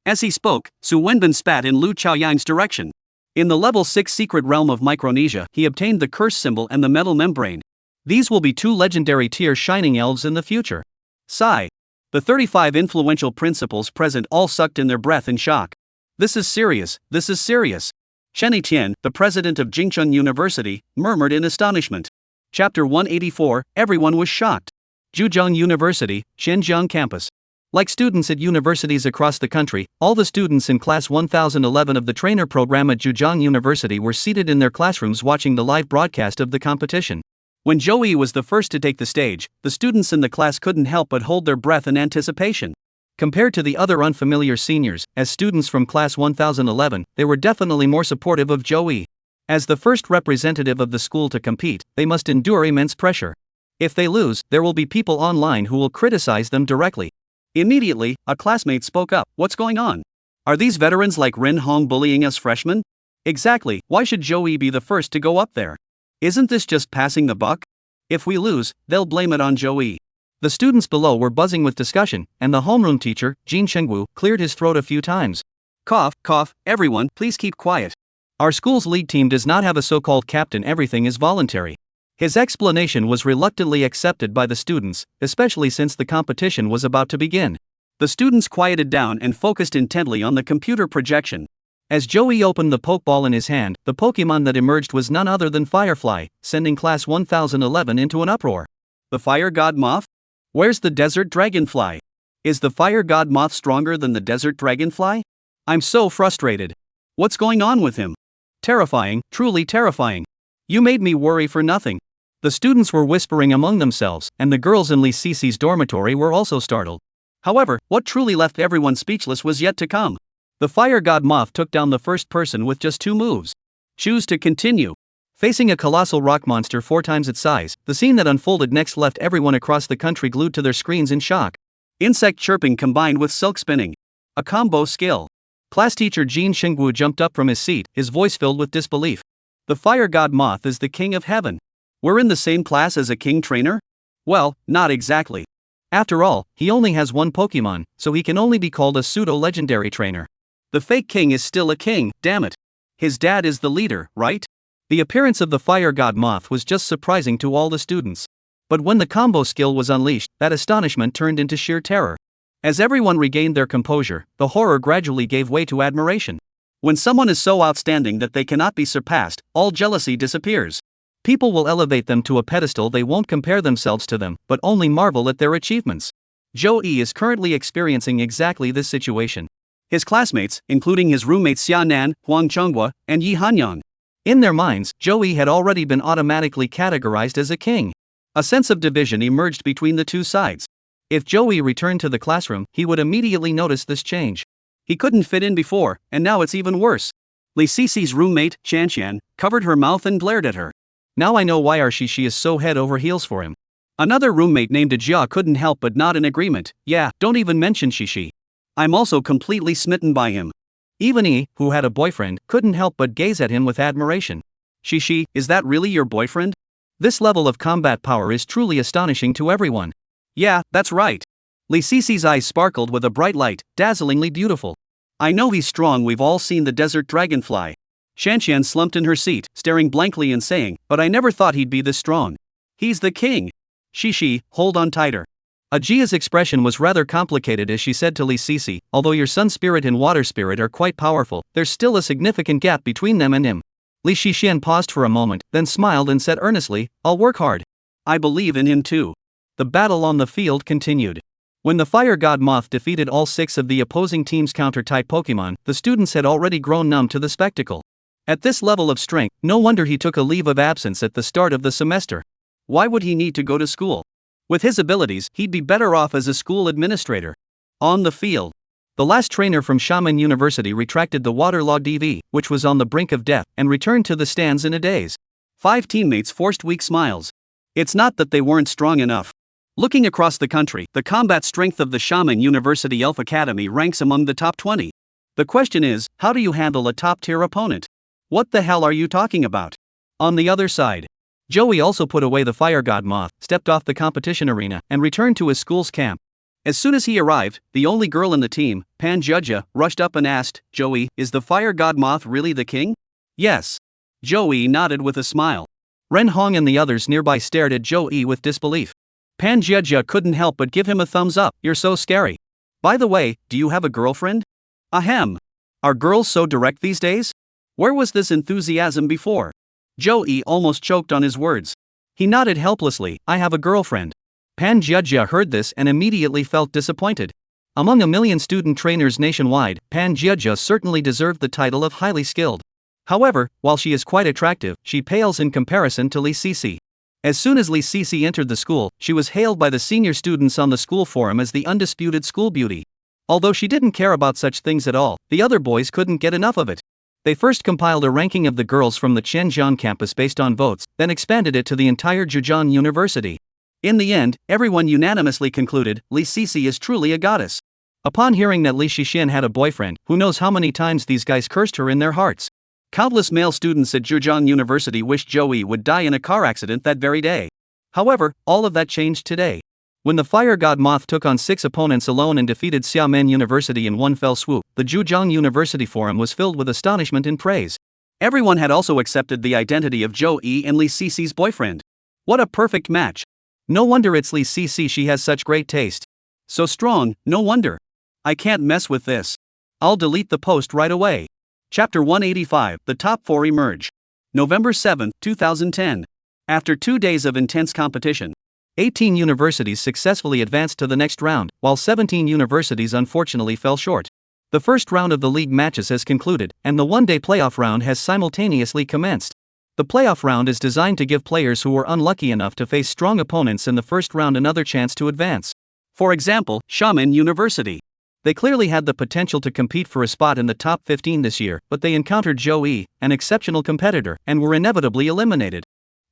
As he spoke, Su Wenbin spat in Lu Chaoyang's direction. In the level 6 secret realm of Micronesia, he obtained the curse symbol and the metal membrane. These will be 2 legendary tier shining elves in the future. Sigh. The 35 influential principals present all sucked in their breath in shock. This is serious, this is serious. Chen Etienne, the president of Jingchun University, murmured in astonishment. Chapter 184, everyone was shocked. Zhejiang University, Shenzhen campus. Like students at universities across the country, all the students in class 1011 of the trainer program at Zhejiang University were seated in their classrooms watching the live broadcast of the competition. When Zhou was the first to take the stage, the students in the class couldn't help but hold their breath in anticipation. Compared to the other unfamiliar seniors, as students from class 1011, they were definitely more supportive of Zhou. As the first representative of the school to compete, they must endure immense pressure. If they lose, there will be people online who will criticize them directly. Immediately, a classmate spoke up. What's going on? Are these veterans like Ren Hong bullying us freshmen? Exactly, why should Zhou be the first to go up there? Isn't this just passing the buck? If we lose, they'll blame it on Zhou. The students below were buzzing with discussion, and the homeroom teacher, Jin Chengwu, cleared his throat a few times. Cough, cough, everyone, please keep quiet. Our school's league team does not have a so-called captain, everything is voluntary. His explanation was reluctantly accepted by the students, especially since the competition was about to begin. The students quieted down and focused intently on the computer projection. As Zhou opened the Pokeball in his hand, the Pokemon that emerged was none other than Firefly, sending class 1011 into an uproar. The Fire God Moth? Where's the Desert Dragonfly? Is the Fire God Moth stronger than the Desert Dragonfly? I'm so frustrated. What's going on with him? Terrifying, truly terrifying. You made me worry for nothing. The students were whispering among themselves, and the girls in Li Cici's dormitory were also startled. However, what truly left everyone speechless was yet to come. The Fire God Moth took down the first person with just 2 moves. Choose to continue. Facing a colossal rock monster 4 times its size, the scene that unfolded next left everyone across the country glued to their screens in shock. Insect chirping combined with silk spinning. A combo skill. Class teacher Jin Shengwu jumped up from his seat, his voice filled with disbelief. The Fire God Moth is the king of heaven. We're in the same class as a king trainer? Well, not exactly. After all, he only has 1 Pokemon, so he can only be called a pseudo-legendary trainer. The fake king is still a king, damn it. His dad is the leader, right? The appearance of the Fire God Moth was just surprising to all the students. But when the combo skill was unleashed, that astonishment turned into sheer terror. As everyone regained their composure, the horror gradually gave way to admiration. When someone is so outstanding that they cannot be surpassed, all jealousy disappears. People will elevate them to a pedestal. They won't compare themselves to them, but only marvel at their achievements. Zhou is currently experiencing exactly this situation. His classmates, including his roommates Xia Nan, Huang Chonghua, and Yi Hanyang. In their minds, Zhou had already been automatically categorized as a king. A sense of division emerged between the 2 sides. If Zhou returned to the classroom, he would immediately notice this change. He couldn't fit in before, and now it's even worse. Li Cici's roommate, Qianqian, covered her mouth and glared at her. Now I know why our Shishi is so head over heels for him. Another roommate named Ajia couldn't help but nod in agreement. Yeah, don't even mention Shishi. I'm also completely smitten by him. Even E, who had a boyfriend, couldn't help but gaze at him with admiration. Shishi, is that really your boyfriend? This level of combat power is truly astonishing to everyone. Yeah, that's right. Lee Cece's eyes sparkled with a bright light, dazzlingly beautiful. I know he's strong, we've all seen the desert dragonfly. Shanxian slumped in her seat, staring blankly and saying, but I never thought he'd be this strong. He's the king. Shishi, hold on tighter. Ajia's expression was rather complicated as she said to Lee Cece, although your sun spirit and water spirit are quite powerful, there's still a significant gap between them and him. Li Shixian paused for a moment, then smiled and said earnestly, I'll work hard. I believe in him too. The battle on the field continued. When the fire god Moth defeated all 6 of the opposing team's counter-type Pokemon, the students had already grown numb to the spectacle. At this level of strength, no wonder he took a leave of absence at the start of the semester. Why would he need to go to school? With his abilities, he'd be better off as a school administrator. On the field, the last trainer from Xiamen University retracted the waterlogged EV, which was on the brink of death, and returned to the stands in a daze. 5 teammates forced weak smiles. It's not that they weren't strong enough. Looking across the country, the combat strength of the Xiamen University Elf Academy ranks among the top 20. The question is, how do you handle a top-tier opponent? What the hell are you talking about? On the other side, Joey also put away the fire god Moth, stepped off the competition arena, and returned to his school's camp. As soon as he arrived, the only girl in the team, Pan Judja, rushed up and asked, Joey, is the fire god Moth really the king? Yes. Joey nodded with a smile. Ren Hong and the others nearby stared at Joey with disbelief. Pan Judja couldn't help but give him a thumbs up. You're so scary. By the way, do you have a girlfriend? Ahem. Are girls so direct these days? Where was this enthusiasm before? Joey almost choked on his words. He nodded helplessly, I have a girlfriend. Pan Judja heard this and immediately felt disappointed. Among a million student trainers nationwide, Pan Judja certainly deserved the title of highly skilled. However, while she is quite attractive, she pales in comparison to Lee Cece. As soon as Lee Cece entered the school, she was hailed by the senior students on the school forum as the undisputed school beauty. Although she didn't care about such things at all, the other boys couldn't get enough of it. They first compiled a ranking of the girls from the Shenzhen campus based on votes, then expanded it to the entire Zhejiang University. In the end, everyone unanimously concluded, Lee Cece is truly a goddess. Upon hearing that Li Shixian had a boyfriend, who knows how many times these guys cursed her in their hearts. Countless male students at Zhejiang University wished Joey would die in a car accident that very day. However, all of that changed today. When the fire god Moth took on 6 opponents alone and defeated Xiamen University in one fell swoop, the Zhejiang University forum was filled with astonishment and praise. Everyone had also accepted the identity of Joey and Lee Cece's boyfriend. What a perfect match. No wonder it's Lee Cece, she has such great taste. So strong, no wonder. I can't mess with this. I'll delete the post right away. Chapter 185, The Top 4 Emerge. November 7, 2010. After 2 days of intense competition, 18 universities successfully advanced to the next round, while 17 universities unfortunately fell short. The first round of the league matches has concluded, and the one-day playoff round has simultaneously commenced. The playoff round is designed to give players who were unlucky enough to face strong opponents in the first round another chance to advance. For example, Xiamen University. They clearly had the potential to compete for a spot in the top 15 this year, but they encountered Joey, an exceptional competitor, and were inevitably eliminated.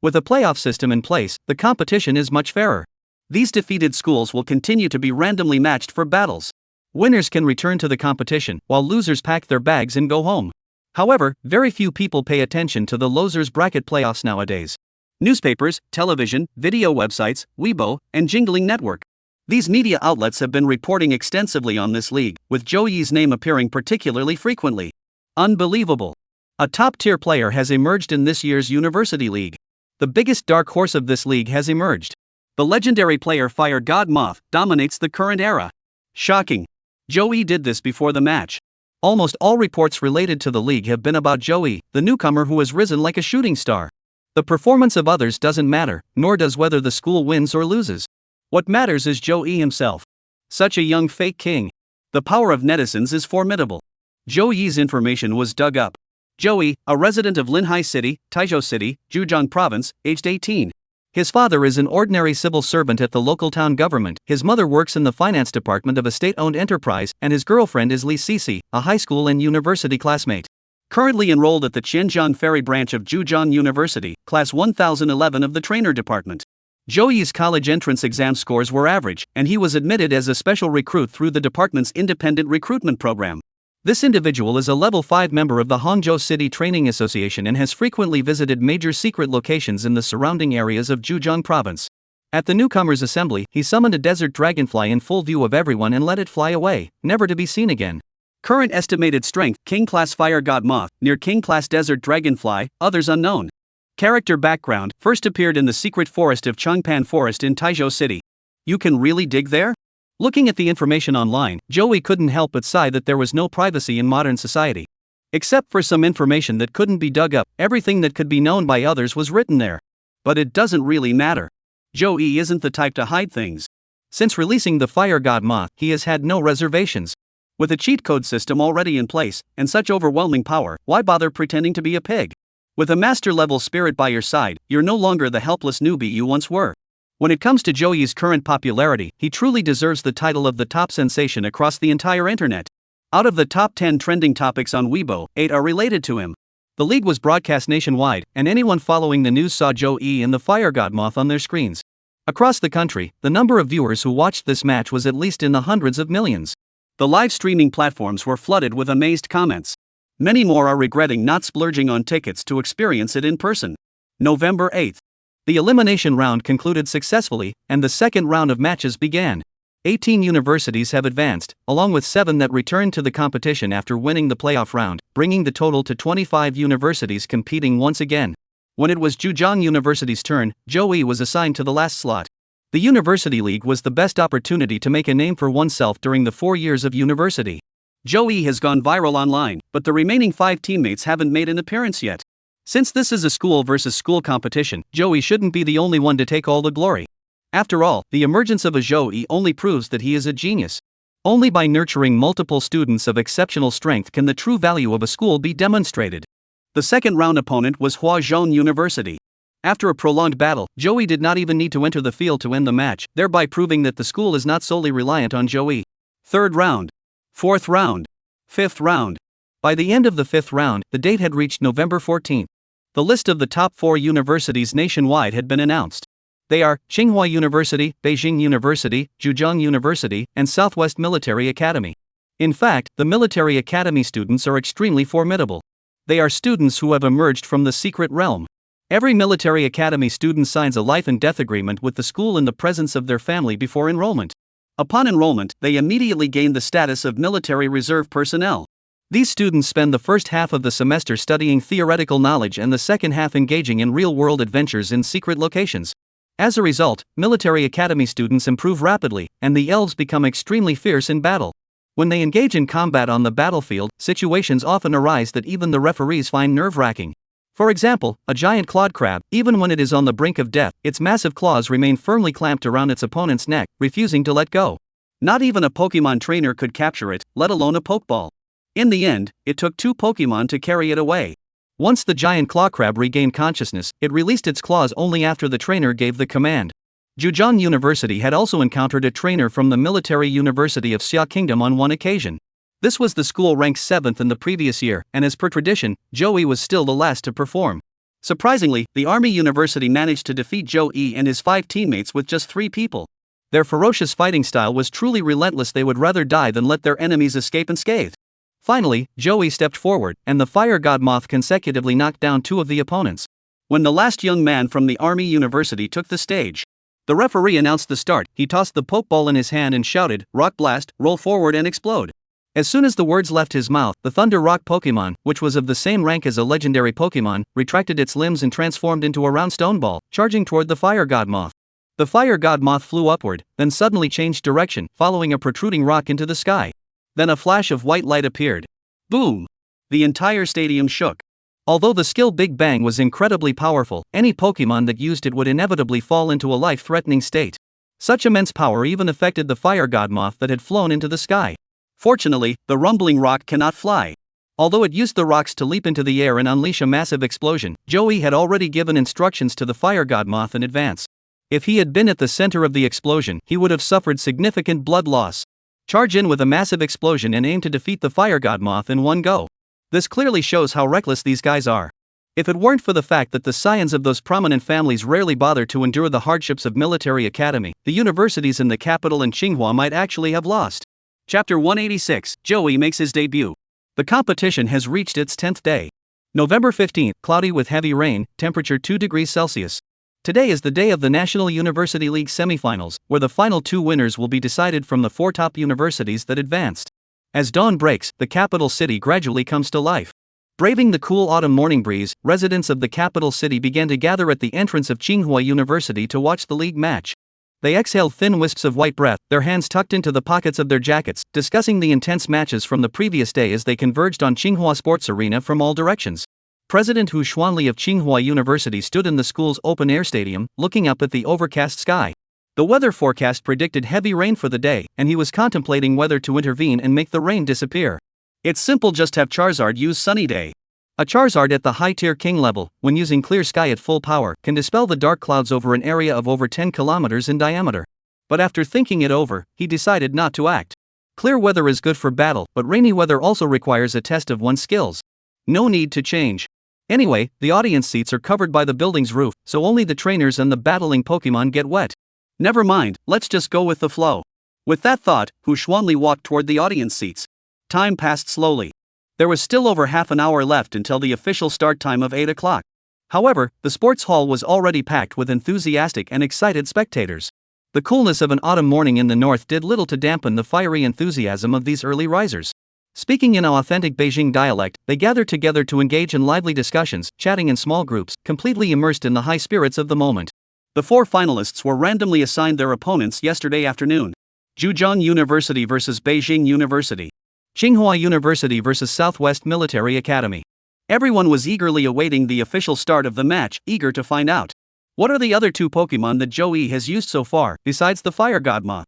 With a playoff system in place, the competition is much fairer. These defeated schools will continue to be randomly matched for battles. Winners can return to the competition, while losers pack their bags and go home. However, very few people pay attention to the losers bracket playoffs nowadays. Newspapers, television, video websites, Weibo, and Jingling Network. These media outlets have been reporting extensively on this league, with Joey's name appearing particularly frequently. Unbelievable. A top-tier player has emerged in this year's University League. The biggest dark horse of this league has emerged. The legendary player Fire God Moth dominates the current era. Shocking. Joey did this before the match. Almost all reports related to the league have been about Joey, the newcomer who has risen like a shooting star. The performance of others doesn't matter, nor does whether the school wins or loses. What matters is Joey himself. Such a young fake king. The power of netizens is formidable. Joey's information was dug up. Joey, a resident of Linhai City, Taizhou City, Zhejiang Province, aged 18. His father is an ordinary civil servant at the local town government, his mother works in the finance department of a state-owned enterprise, and his girlfriend is Lee Cece, a high school and university classmate. Currently enrolled at the Tianjin Ferry branch of Zhejiang University, class 1011 of the trainer department. Joey's college entrance exam scores were average, and he was admitted as a special recruit through the department's independent recruitment program. This individual is a level 5 member of the Hangzhou City Training Association and has frequently visited major secret locations in the surrounding areas of Zhejiang province. At the newcomers' assembly, he summoned a desert dragonfly in full view of everyone and let it fly away, never to be seen again. Current estimated strength: King Class Fire God Moth, near King Class Desert Dragonfly, others unknown. Character background: first appeared in the secret forest of Changpan Forest in Taizhou City. You can really dig there? Looking at the information online, Joey couldn't help but sigh that there was no privacy in modern society. Except for some information that couldn't be dug up, everything that could be known by others was written there. But it doesn't really matter. Joey isn't the type to hide things. Since releasing the Fire God Moth, he has had no reservations. With a cheat code system already in place, and such overwhelming power, why bother pretending to be a pig? With a master-level spirit by your side, you're no longer the helpless newbie you once were. When it comes to Joey's current popularity, he truly deserves the title of the top sensation across the entire internet. Out of the top 10 trending topics on Weibo, 8 are related to him. The league was broadcast nationwide, and anyone following the news saw Joey and the Fire God Moth on their screens. Across the country, the number of viewers who watched this match was at least in the hundreds of millions. The live streaming platforms were flooded with amazed comments. Many more are regretting not splurging on tickets to experience it in person. November 8th. The elimination round concluded successfully, and the second round of matches began. 18 universities have advanced, along with 7 that returned to the competition after winning the playoff round, bringing the total to 25 universities competing once again. When it was Zhejiang University's turn, Joey was assigned to the last slot. The University League was the best opportunity to make a name for oneself during the 4 years of university. Joey has gone viral online, but the remaining 5 teammates haven't made an appearance yet. Since this is a school versus school competition, Joey shouldn't be the only one to take all the glory. After all, the emergence of a Joey only proves that he is a genius. Only by nurturing multiple students of exceptional strength can the true value of a school be demonstrated. The second round opponent was Huazhong University. After a prolonged battle, Joey did not even need to enter the field to end the match, thereby proving that the school is not solely reliant on Joey. Third round. Fourth round. Fifth round. By the end of the 5th round, the date had reached November 14th. The list of the top 4 universities nationwide had been announced. They are Tsinghua University, Beijing University, Zhejiang University, and Southwest Military Academy. In fact, the Military Academy students are extremely formidable. They are students who have emerged from the secret realm. Every Military Academy student signs a life and death agreement with the school in the presence of their family before enrollment. Upon enrollment, they immediately gain the status of military reserve personnel. These students spend the first half of the semester studying theoretical knowledge and the second half engaging in real-world adventures in secret locations. As a result, Military Academy students improve rapidly, and the elves become extremely fierce in battle. When they engage in combat on the battlefield, situations often arise that even the referees find nerve-wracking. For example, a giant clawed crab, even when it is on the brink of death, its massive claws remain firmly clamped around its opponent's neck, refusing to let go. Not even a Pokemon trainer could capture it, let alone a Pokeball. In the end, it took 2 Pokemon to carry it away. Once the giant claw crab regained consciousness, it released its claws only after the trainer gave the command. Zhejiang University had also encountered a trainer from the Military University of Xia Kingdom on one occasion. This was the school ranked 7th in the previous year, and as per tradition, Joey was still the last to perform. Surprisingly, the Army University managed to defeat Joey and his 5 teammates with just 3 people. Their ferocious fighting style was truly relentless. They would rather die than let their enemies escape unscathed. Finally, Joey stepped forward, and the Fire God Moth consecutively knocked down 2 of the opponents. When the last young man from the Army University took the stage, the referee announced the start. He tossed the Pokeball in his hand and shouted, "Rock Blast, roll forward and explode." As soon as the words left his mouth, the Thunder Rock Pokemon, which was of the same rank as a legendary Pokemon, retracted its limbs and transformed into a round stone ball, charging toward the Fire God Moth. The Fire God Moth flew upward, then suddenly changed direction, following a protruding rock into the sky. Then a flash of white light appeared. Boom! The entire stadium shook. Although the skill Big Bang was incredibly powerful, any Pokemon that used it would inevitably fall into a life-threatening state. Such immense power even affected the Fire God Moth that had flown into the sky. Fortunately, the rumbling rock cannot fly. Although it used the rocks to leap into the air and unleash a massive explosion, Joey had already given instructions to the Fire God Moth in advance. If he had been at the center of the explosion, he would have suffered significant blood loss. Charge in with a massive explosion and aim to defeat the Fire God Moth in one go. This clearly shows how reckless these guys are. If it weren't for the fact that the scions of those prominent families rarely bother to endure the hardships of military academy, the universities in the capital and Tsinghua might actually have lost. Chapter 186, Joey makes his debut. The competition has reached its 10th day. November 15th, cloudy with heavy rain, temperature 2 degrees Celsius. Today is the day of the National University League semifinals, where the final 2 winners will be decided from the 4 top universities that advanced. As dawn breaks, the capital city gradually comes to life. Braving the cool autumn morning breeze, residents of the capital city began to gather at the entrance of Tsinghua University to watch the league match. They exhaled thin wisps of white breath, their hands tucked into the pockets of their jackets, discussing the intense matches from the previous day as they converged on Tsinghua Sports Arena from all directions. President Hu Xuanli of Tsinghua University stood in the school's open-air stadium, looking up at the overcast sky. The weather forecast predicted heavy rain for the day, and he was contemplating whether to intervene and make the rain disappear. It's simple, just have Charizard use Sunny Day. A Charizard at the high-tier king level, when using clear sky at full power, can dispel the dark clouds over an area of over 10 kilometers in diameter. But after thinking it over, he decided not to act. Clear weather is good for battle, but rainy weather also requires a test of one's skills. No need to change. Anyway, the audience seats are covered by the building's roof, so only the trainers and the battling Pokemon get wet. Never mind, let's just go with the flow. With that thought, Hu Xuanli walked toward the audience seats. Time passed slowly. There was still over half an hour left until the official start time of 8 o'clock. However, the sports hall was already packed with enthusiastic and excited spectators. The coolness of an autumn morning in the north did little to dampen the fiery enthusiasm of these early risers. Speaking in an authentic Beijing dialect, they gathered together to engage in lively discussions, chatting in small groups, completely immersed in the high spirits of the moment. The 4 finalists were randomly assigned their opponents yesterday afternoon. Zhejiang University versus Beijing University. Tsinghua University versus Southwest Military Academy. Everyone was eagerly awaiting the official start of the match, eager to find out. What are the other 2 Pokemon that Joey has used so far, besides the Fire Godma?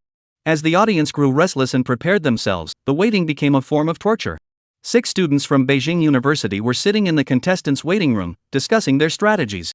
As the audience grew restless and prepared themselves, the waiting became a form of torture. 6 students from Beijing University were sitting in the contestants' waiting room, discussing their strategies.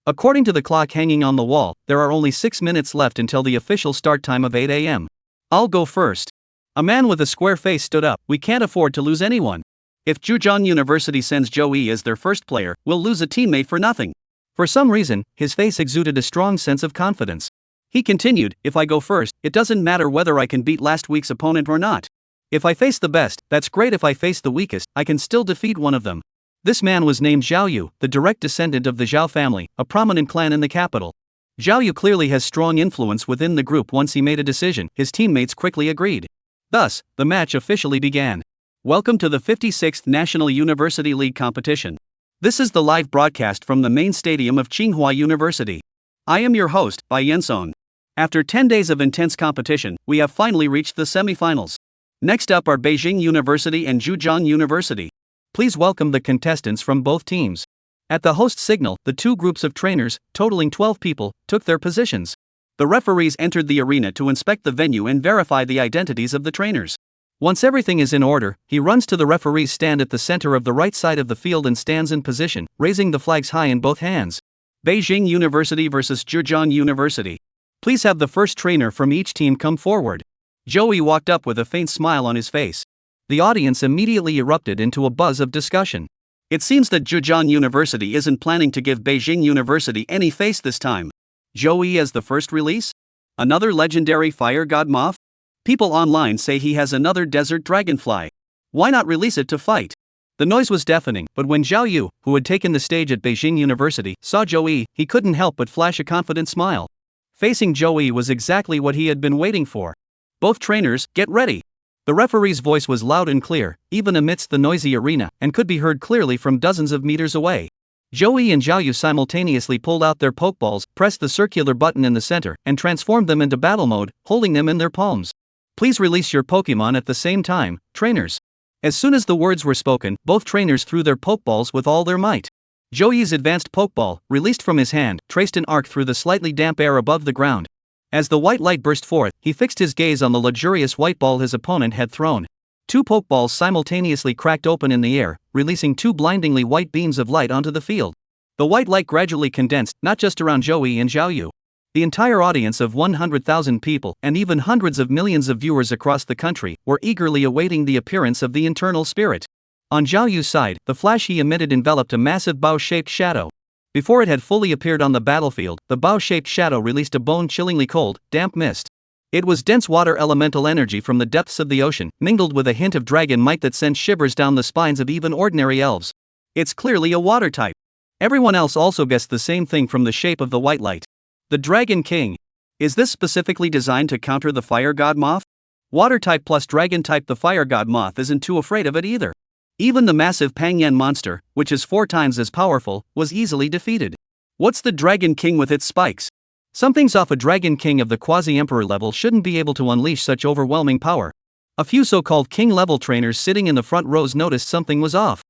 According to the clock hanging on the wall, there are only 6 minutes left until the official start time of 8 a.m. I'll go first. A man with a square face stood up. We can't afford to lose anyone. If Zhejiang University sends Joey as their first player, we'll lose a teammate for nothing. For some reason, his face exuded a strong sense of confidence. He continued, if I go first, it doesn't matter whether I can beat last week's opponent or not. If I face the best, that's great. If I face the weakest, I can still defeat one of them. This man was named Zhao Yu, the direct descendant of the Zhao family, a prominent clan in the capital. Zhao Yu clearly has strong influence within the group. Once he made a decision, his teammates quickly agreed. Thus, the match officially began. Welcome to the 56th National University League competition. This is the live broadcast from the main stadium of Tsinghua University. I am your host, Bai Yensong. After 10 days of intense competition, we have finally reached the semifinals. Next up are Beijing University and Zhejiang University. Please welcome the contestants from both teams. At the host signal, the 2 groups of trainers, totaling 12 people, took their positions. The referees entered the arena to inspect the venue and verify the identities of the trainers. Once everything is in order, he runs to the referee's stand at the center of the right side of the field and stands in position, raising the flags high in both hands. Beijing University versus Zhejiang University. Please have the first trainer from each team come forward. Joey walked up with a faint smile on his face. The audience immediately erupted into a buzz of discussion. It seems that Zhejiang University isn't planning to give Beijing University any face this time. Joey as the first release? Another legendary fire god moth? People online say he has another desert dragonfly. Why not release it to fight? The noise was deafening, but when Zhao Yu, who had taken the stage at Beijing University, saw Joey, he couldn't help but flash a confident smile. Facing Joey was exactly what he had been waiting for. Both trainers, get ready. The referee's voice was loud and clear, even amidst the noisy arena, and could be heard clearly from dozens of meters away. Joey and Zhao Yu simultaneously pulled out their Pokeballs, pressed the circular button in the center, and transformed them into battle mode, holding them in their palms. Please release your Pokemon at the same time, trainers. As soon as the words were spoken, both trainers threw their Pokeballs with all their might. Joey's advanced Pokeball, released from his hand, traced an arc through the slightly damp air above the ground. As the white light burst forth, he fixed his gaze on the luxurious white ball his opponent had thrown. 2 Pokeballs simultaneously cracked open in the air, releasing 2 blindingly white beams of light onto the field. The white light gradually condensed, not just around Joey and Zhao Yu. The entire audience of 100,000 people, and even hundreds of millions of viewers across the country, were eagerly awaiting the appearance of the internal spirit. On Zhao Yu's side, the flash he emitted enveloped a massive bow-shaped shadow. Before it had fully appeared on the battlefield, the bow-shaped shadow released a bone-chillingly cold, damp mist. It was dense water elemental energy from the depths of the ocean, mingled with a hint of dragon might that sent shivers down the spines of even ordinary elves. It's clearly a water type. Everyone else also guessed the same thing from the shape of the white light. The Dragon King. Is this specifically designed to counter the fire god moth? Water type plus dragon type, the fire god moth isn't too afraid of it either. Even the massive Pangyan monster, which is 4 times as powerful, was easily defeated. What's the Dragon King with its spikes? Something's off. A Dragon King of the quasi-emperor level shouldn't be able to unleash such overwhelming power. A few so-called king-level trainers sitting in the front rows noticed something was off.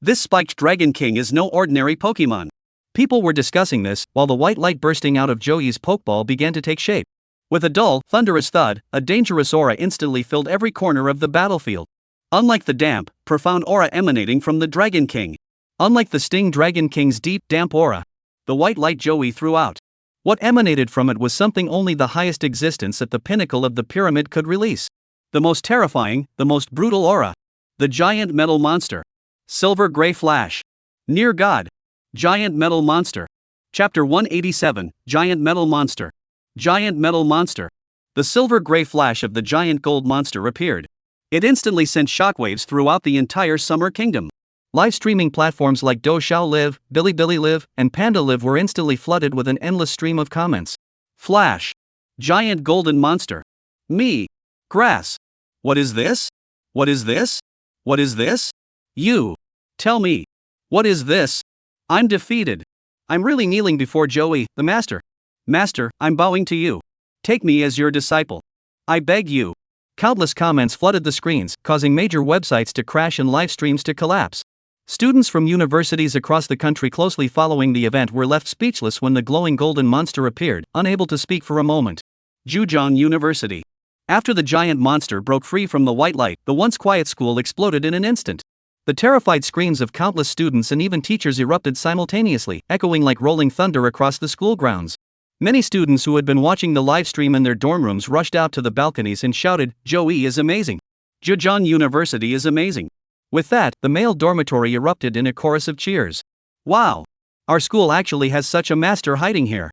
This spiked Dragon King is no ordinary Pokemon. People were discussing this, while the white light bursting out of Joey's Pokeball began to take shape. With a dull, thunderous thud, a dangerous aura instantly filled every corner of the battlefield. Unlike the damp, profound aura emanating from the Dragon King. Unlike the Sting Dragon King's deep, damp aura. The white light Joey threw out. What emanated from it was something only the highest existence at the pinnacle of the pyramid could release. The most terrifying, the most brutal aura. The giant metal monster. Silver Gray Flash. Near God. Giant metal monster. Chapter 187, Giant metal monster. Giant metal monster. The silver gray flash of the giant gold monster appeared. It instantly sent shockwaves throughout the entire Summer Kingdom. Live streaming platforms like Doushao Live, Bilibili Live, and Panda Live were instantly flooded with an endless stream of comments. Flash. Giant golden monster. Me. Grass. What is this? What is this? What is this? You. Tell me. What is this? I'm defeated. I'm really kneeling before Joey, the master. Master, I'm bowing to you. Take me as your disciple. I beg you. Countless comments flooded the screens, causing major websites to crash and live streams to collapse. Students from universities across the country closely following the event were left speechless when the glowing golden monster appeared, unable to speak for a moment. Zhejiang University. After the giant monster broke free from the white light, the once quiet school exploded in an instant. The terrified screams of countless students and even teachers erupted simultaneously, echoing like rolling thunder across the school grounds. Many students who had been watching the live stream in their dorm rooms rushed out to the balconies and shouted, "Joey is amazing! Zhejiang University is amazing!" With that, the male dormitory erupted in a chorus of cheers. Wow! Our school actually has such a master hiding here.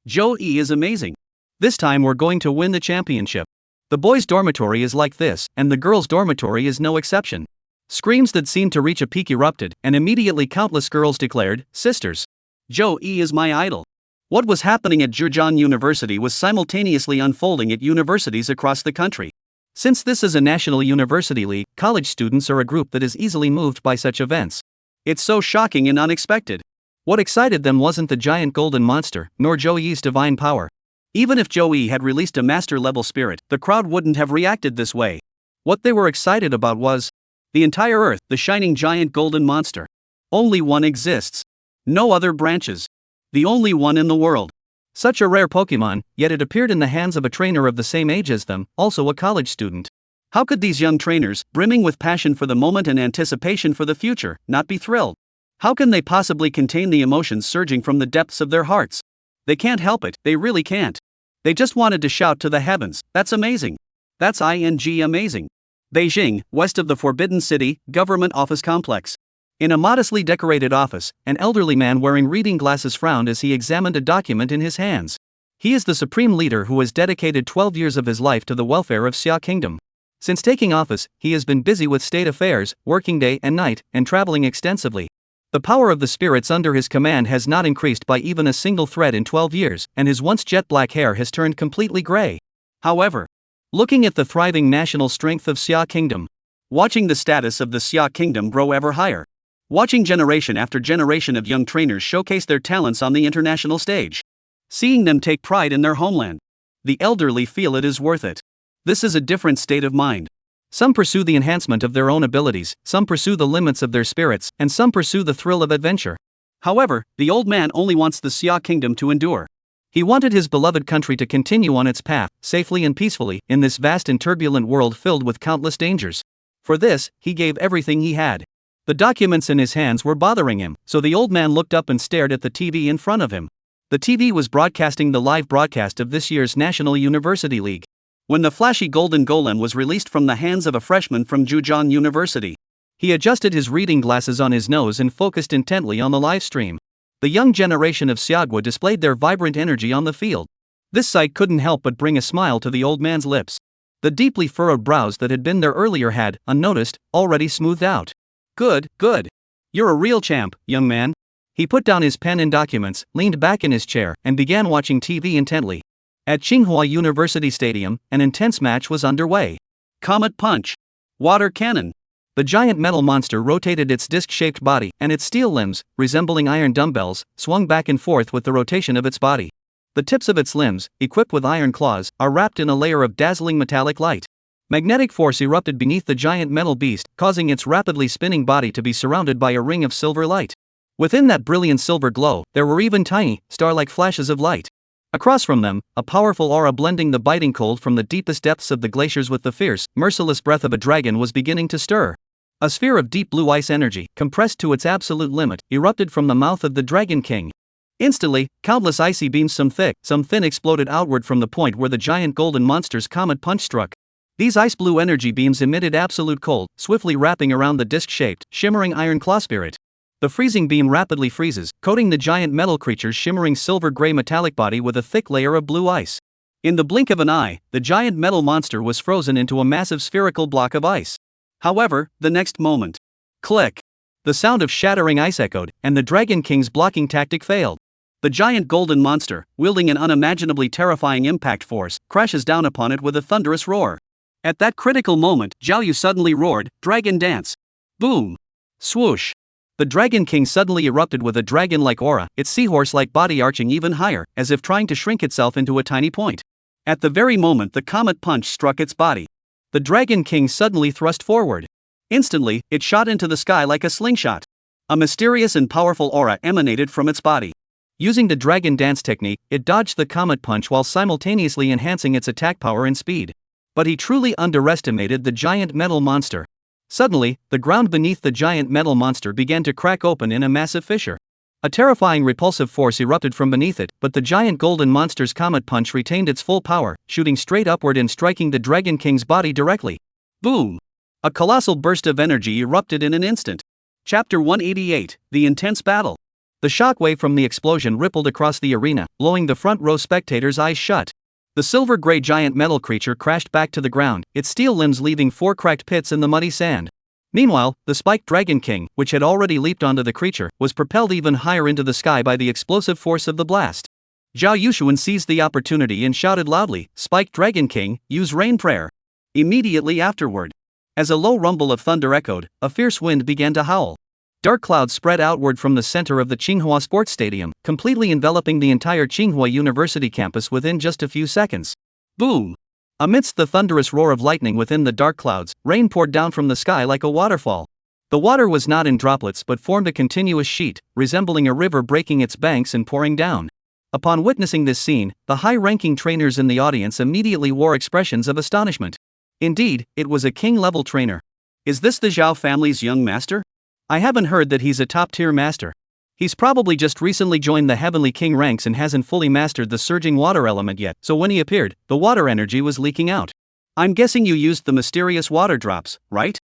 Joey is amazing. This time we're going to win the championship. The boys' dormitory is like this, and the girls' dormitory is no exception. Screams that seemed to reach a peak erupted, and immediately countless girls declared, "Sisters! Joey is my idol." What was happening at Zhejiang University was simultaneously unfolding at universities across the country. Since this is a national university league, college students are a group that is easily moved by such events. It's so shocking and unexpected. What excited them wasn't the giant golden monster, nor Joey's divine power. Even if Joey had released a master-level spirit, the crowd wouldn't have reacted this way. What they were excited about was the entire Earth, the shining giant golden monster. Only one exists. No other branches. The only one in the world. Such a rare Pokemon, yet it appeared in the hands of a trainer of the same age as them, also a college student. How could these young trainers, brimming with passion for the moment and anticipation for the future, not be thrilled? How can they possibly contain the emotions surging from the depths of their hearts? They can't help it, they really can't. They just wanted to shout to the heavens, "That's amazing! That's amazing!" Beijing, west of the Forbidden City, Government Office Complex. In a modestly decorated office, an elderly man wearing reading glasses frowned as he examined a document in his hands. He is the supreme leader who has dedicated 12 years of his life to the welfare of Xia Kingdom. Since taking office, he has been busy with state affairs, working day and night, and traveling extensively. The power of the spirits under his command has not increased by even a single thread in 12 years, and his once jet black hair has turned completely gray. However, looking at the thriving national strength of Xia Kingdom, watching the status of the Xia Kingdom grow ever higher, watching generation after generation of young trainers showcase their talents on the international stage, seeing them take pride in their homeland, the elderly feel it is worth it. This is a different state of mind. Some pursue the enhancement of their own abilities, some pursue the limits of their spirits, and some pursue the thrill of adventure. However, the old man only wants the Xia Kingdom to endure. He wanted his beloved country to continue on its path, safely and peacefully, in this vast and turbulent world filled with countless dangers. For this, he gave everything he had. The documents in his hands were bothering him, so the old man looked up and stared at the TV in front of him. The TV was broadcasting the live broadcast of this year's National University League. When the flashy golden golem was released from the hands of a freshman from Zhejiang University, He adjusted his reading glasses on his nose and focused intently on the live stream. The young generation of Xiagwa displayed their vibrant energy on the field. This sight couldn't help but bring a smile to the old man's lips. The deeply furrowed brows that had been there earlier had, unnoticed, already smoothed out. Good, good. You're a real champ, young man. He put down his pen and documents, leaned back in his chair, and began watching TV intently. At Tsinghua University Stadium, an intense match was underway. Comet punch. Water cannon. The giant metal monster rotated its disc-shaped body, and its steel limbs, resembling iron dumbbells, swung back and forth with the rotation of its body. The tips of its limbs, equipped with iron claws, are wrapped in a layer of dazzling metallic light. Magnetic force erupted beneath the giant metal beast, causing its rapidly spinning body to be surrounded by a ring of silver light. Within that brilliant silver glow, there were even tiny, star-like flashes of light. Across from them, a powerful aura blending the biting cold from the deepest depths of the glaciers with the fierce, merciless breath of a dragon was beginning to stir. A sphere of deep blue ice energy, compressed to its absolute limit, erupted from the mouth of the Dragon King. Instantly, countless icy beams, some thick, some thin, exploded outward from the point where the giant golden monster's comet punch struck. These ice blue energy beams emitted absolute cold, swiftly wrapping around the disc-shaped, shimmering iron claw spirit. The freezing beam rapidly freezes, coating the giant metal creature's shimmering silver-gray metallic body with a thick layer of blue ice. In the blink of an eye, the giant metal monster was frozen into a massive spherical block of ice. However, the next moment, click! The sound of shattering ice echoed, and the Dragon King's blocking tactic failed. The giant golden monster, wielding an unimaginably terrifying impact force, crashes down upon it with a thunderous roar. At that critical moment, Zhao Yu suddenly roared, "Dragon dance!" Boom! Swoosh! The Dragon King suddenly erupted with a dragon-like aura, its seahorse-like body arching even higher, as if trying to shrink itself into a tiny point. At the very moment the comet punch struck its body, the Dragon King suddenly thrust forward. Instantly, it shot into the sky like a slingshot. A mysterious and powerful aura emanated from its body. Using the dragon dance technique, it dodged the comet punch while simultaneously enhancing its attack power and speed. But he truly underestimated the giant metal monster. Suddenly, the ground beneath the giant metal monster began to crack open in a massive fissure. A terrifying repulsive force erupted from beneath it, but the giant golden monster's comet punch retained its full power, shooting straight upward and striking the Dragon King's body directly. Boom! A colossal burst of energy erupted in an instant. Chapter 188, The Intense Battle. The shockwave from the explosion rippled across the arena, blowing the front row spectators' eyes shut. The silver-gray giant metal creature crashed back to the ground, its steel limbs leaving 4 cracked pits in the muddy sand. Meanwhile, the spiked Dragon King, which had already leaped onto the creature, was propelled even higher into the sky by the explosive force of the blast. Zhao Yushuan seized the opportunity and shouted loudly, "Spiked Dragon King, use rain prayer!" Immediately afterward, as a low rumble of thunder echoed, a fierce wind began to howl. Dark clouds spread outward from the center of the Tsinghua Sports Stadium, completely enveloping the entire Tsinghua University campus within just a few seconds. Boom! Amidst the thunderous roar of lightning within the dark clouds, rain poured down from the sky like a waterfall. The water was not in droplets but formed a continuous sheet, resembling a river breaking its banks and pouring down. Upon witnessing this scene, the high-ranking trainers in the audience immediately wore expressions of astonishment. Indeed, it was a king-level trainer. Is this the Zhao family's young master? I haven't heard that he's a top-tier master. He's probably just recently joined the Heavenly King ranks and hasn't fully mastered the surging water element yet, so when he appeared, the water energy was leaking out. I'm guessing you used the mysterious water drops, right?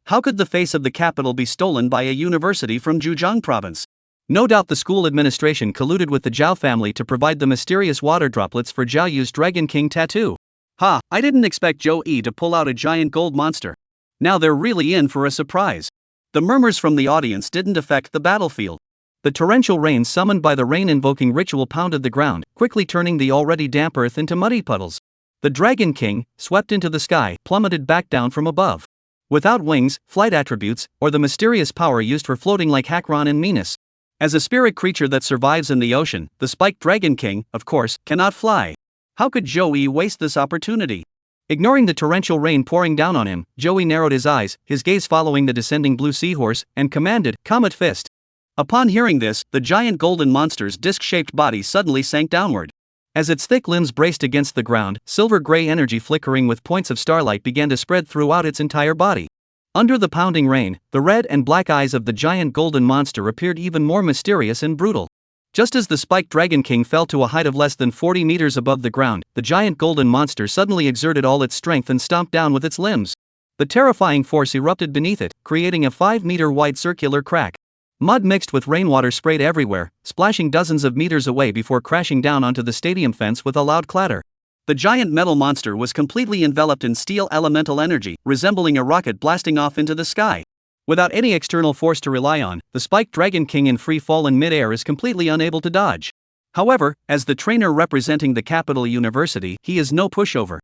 How could the face of the capital be stolen by a university from Zhejiang province? No doubt the school administration colluded with the Zhao family to provide the mysterious water droplets for Zhao Yu's Dragon King tattoo. I didn't expect Zhou Yi to pull out a giant gold monster. Now they're really in for a surprise. The murmurs from the audience didn't affect the battlefield. The torrential rain summoned by the rain-invoking ritual pounded the ground, quickly turning the already damp earth into muddy puddles. The Dragon King, swept into the sky, plummeted back down from above. Without wings, flight attributes, or the mysterious power used for floating like Hakron and Minos. As a spirit creature that survives in the ocean, the spiked Dragon King, of course, cannot fly. How could Zhou Yi waste this opportunity? Ignoring the torrential rain pouring down on him, Zhou Yi narrowed his eyes, his gaze following the descending blue seahorse, and commanded, "Comet Fist." Upon hearing this, the giant golden monster's disc-shaped body suddenly sank downward. As its thick limbs braced against the ground, silver-gray energy flickering with points of starlight began to spread throughout its entire body. Under the pounding rain, the red and black eyes of the giant golden monster appeared even more mysterious and brutal. Just as the spiked Dragon King fell to a height of less than 40 meters above the ground, the giant golden monster suddenly exerted all its strength and stomped down with its limbs. The terrifying force erupted beneath it, creating a 5-meter-wide circular crack. Mud mixed with rainwater sprayed everywhere, splashing dozens of meters away before crashing down onto the stadium fence with a loud clatter. The giant metal monster was completely enveloped in steel elemental energy, resembling a rocket blasting off into the sky. Without any external force to rely on, the spiked Dragon King in free fall in midair is completely unable to dodge. However, as the trainer representing the capital university, he is no pushover.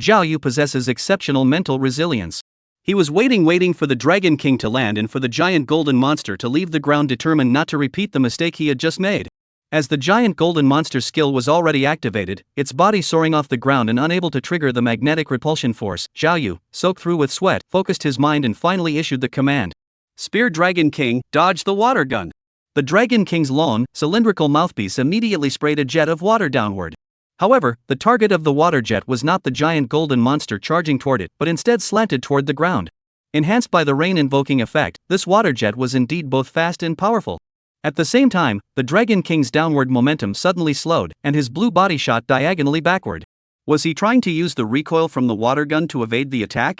Zhao Yu possesses exceptional mental resilience. He was waiting for the Dragon King to land and for the giant golden monster to leave the ground, determined not to repeat the mistake he had just made. As the giant golden monster's skill was already activated, its body soaring off the ground and unable to trigger the magnetic repulsion force, Zhao Yu, soaked through with sweat, focused his mind and finally issued the command. Spear Dragon King, dodge the water gun. The Dragon King's long, cylindrical mouthpiece immediately sprayed a jet of water downward. However, the target of the water jet was not the giant golden monster charging toward it, but instead slanted toward the ground. Enhanced by the rain-invoking effect, this water jet was indeed both fast and powerful. At the same time, the Dragon King's downward momentum suddenly slowed, and his blue body shot diagonally backward. Was he trying to use the recoil from the water gun to evade the attack?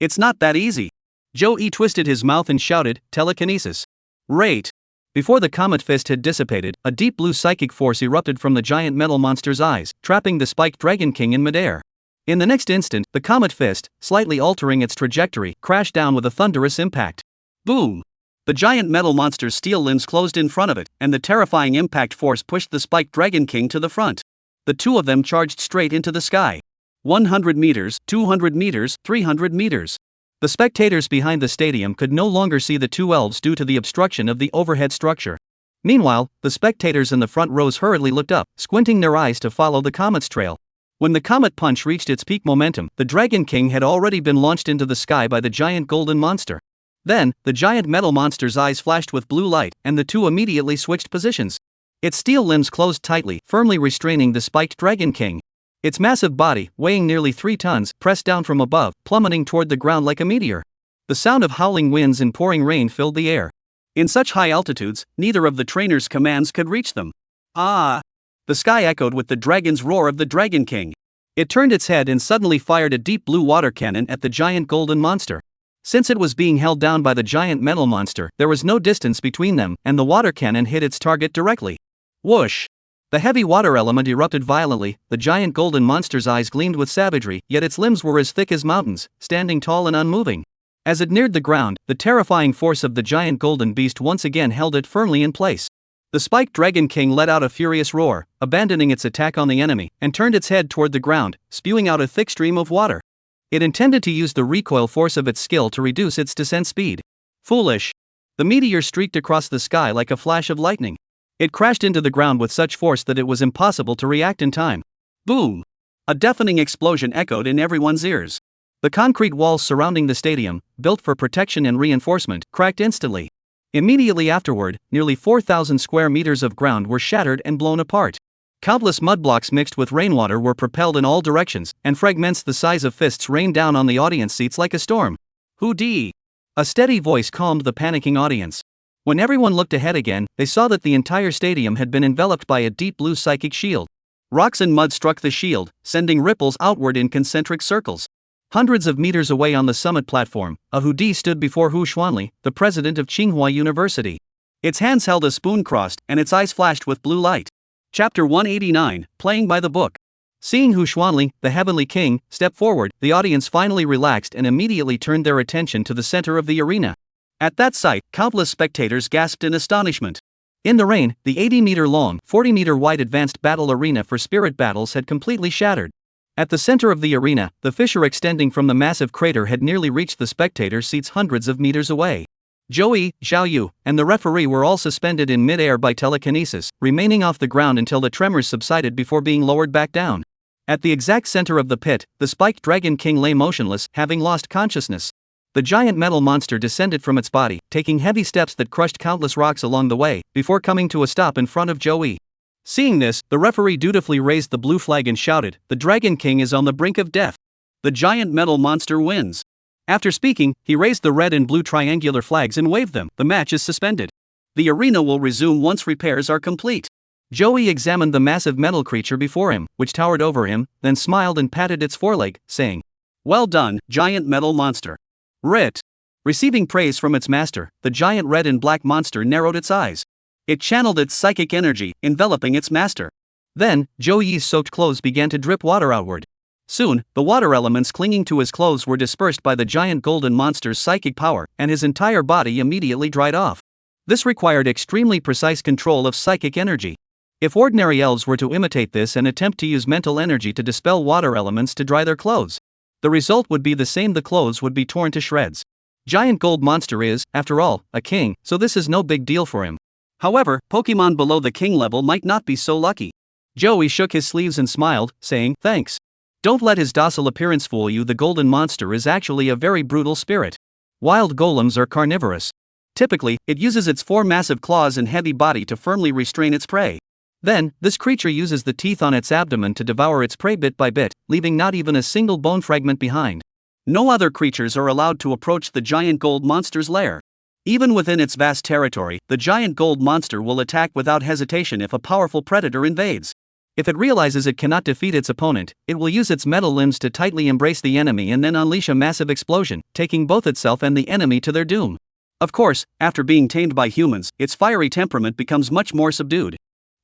It's not that easy. Zhou Yi twisted his mouth and shouted, telekinesis. Rate. Before the comet fist had dissipated, a deep blue psychic force erupted from the giant metal monster's eyes, trapping the spiked Dragon King in midair. In the next instant, the comet fist, slightly altering its trajectory, crashed down with a thunderous impact. Boom! The giant metal monster's steel limbs closed in front of it, and the terrifying impact force pushed the spiked Dragon King to the front. The two of them charged straight into the sky. 100 meters, 200 meters, 300 meters. The spectators behind the stadium could no longer see the two elves due to the obstruction of the overhead structure. Meanwhile, the spectators in the front rows hurriedly looked up, squinting their eyes to follow the comet's trail. When the comet punch reached its peak momentum, the Dragon King had already been launched into the sky by the giant golden monster. Then, the giant metal monster's eyes flashed with blue light, and the two immediately switched positions. Its steel limbs closed tightly, firmly restraining the spiked Dragon King. Its massive body, weighing nearly 3 tons, pressed down from above, plummeting toward the ground like a meteor. The sound of howling winds and pouring rain filled the air. In such high altitudes, neither of the trainer's commands could reach them. Ah! The sky echoed with the dragon's roar of the Dragon King. It turned its head and suddenly fired a deep blue water cannon at the giant golden monster. Since it was being held down by the giant metal monster, there was no distance between them, and the water cannon hit its target directly. Whoosh! The heavy water element erupted violently, the giant golden monster's eyes gleamed with savagery, yet its limbs were as thick as mountains, standing tall and unmoving. As it neared the ground, the terrifying force of the giant golden beast once again held it firmly in place. The spiked Dragon King let out a furious roar, abandoning its attack on the enemy, and turned its head toward the ground, spewing out a thick stream of water. It intended to use the recoil force of its skill to reduce its descent speed. Foolish! The meteor streaked across the sky like a flash of lightning. It crashed into the ground with such force that it was impossible to react in time. Boom! A deafening explosion echoed in everyone's ears. The concrete walls surrounding the stadium, built for protection and reinforcement, cracked instantly. Immediately afterward, nearly 4,000 square meters of ground were shattered and blown apart. Countless mudblocks mixed with rainwater were propelled in all directions, and fragments the size of fists rained down on the audience seats like a storm. Rookidee! A steady voice calmed the panicking audience. When everyone looked ahead again, they saw that the entire stadium had been enveloped by a deep blue psychic shield. Rocks and mud struck the shield, sending ripples outward in concentric circles. Hundreds of meters away on the summit platform, a Rookidee stood before Hu Xuanli, the president of Tsinghua University. Its hands held a spoon crossed, and its eyes flashed with blue light. Chapter 189, Playing by the Book. Seeing Hu Xuanli, the Heavenly King, step forward, the audience finally relaxed and immediately turned their attention to the center of the arena. At that sight, countless spectators gasped in astonishment. In the rain, the 80-meter-long, 40-meter-wide advanced battle arena for spirit battles had completely shattered. At the center of the arena, the fissure extending from the massive crater had nearly reached the spectator seats hundreds of meters away. Zhou Yi, Zhao Yu, and the referee were all suspended in mid-air by telekinesis, remaining off the ground until the tremors subsided before being lowered back down. At the exact center of the pit, the spiked Dragon King lay motionless, having lost consciousness. The giant metal monster descended from its body, taking heavy steps that crushed countless rocks along the way, before coming to a stop in front of Zhou Yi. Seeing this, the referee dutifully raised the blue flag and shouted, "The Dragon King is on the brink of death. The giant metal monster wins." After speaking, he raised the red and blue triangular flags and waved them. The match is suspended. The arena will resume once repairs are complete. Zhou Yi examined the massive metal creature before him, which towered over him, then smiled and patted its foreleg, saying, "Well done, giant metal monster. Rit. Receiving praise from its master, the giant red and black monster narrowed its eyes. It channeled its psychic energy, enveloping its master. Then, Zhou Yi's soaked clothes began to drip water outward. Soon, the water elements clinging to his clothes were dispersed by the giant golden monster's psychic power, and his entire body immediately dried off. This required extremely precise control of psychic energy. If ordinary elves were to imitate this and attempt to use mental energy to dispel water elements to dry their clothes, the result would be the same: the clothes would be torn to shreds. Giant Gold Monster is, after all, a king, so this is no big deal for him. However, Pokemon below the king level might not be so lucky. Joey shook his sleeves and smiled, saying, "Thanks. Don't let his docile appearance fool you. The golden monster is actually a very brutal spirit. Wild golems are carnivorous. Typically, it uses its 4 massive claws and heavy body to firmly restrain its prey. Then, this creature uses the teeth on its abdomen to devour its prey bit by bit, leaving not even a single bone fragment behind. No other creatures are allowed to approach the giant gold monster's lair. Even within its vast territory, the giant gold monster will attack without hesitation if a powerful predator invades. If it realizes it cannot defeat its opponent, it will use its metal limbs to tightly embrace the enemy and then unleash a massive explosion, taking both itself and the enemy to their doom. Of course, after being tamed by humans, its fiery temperament becomes much more subdued.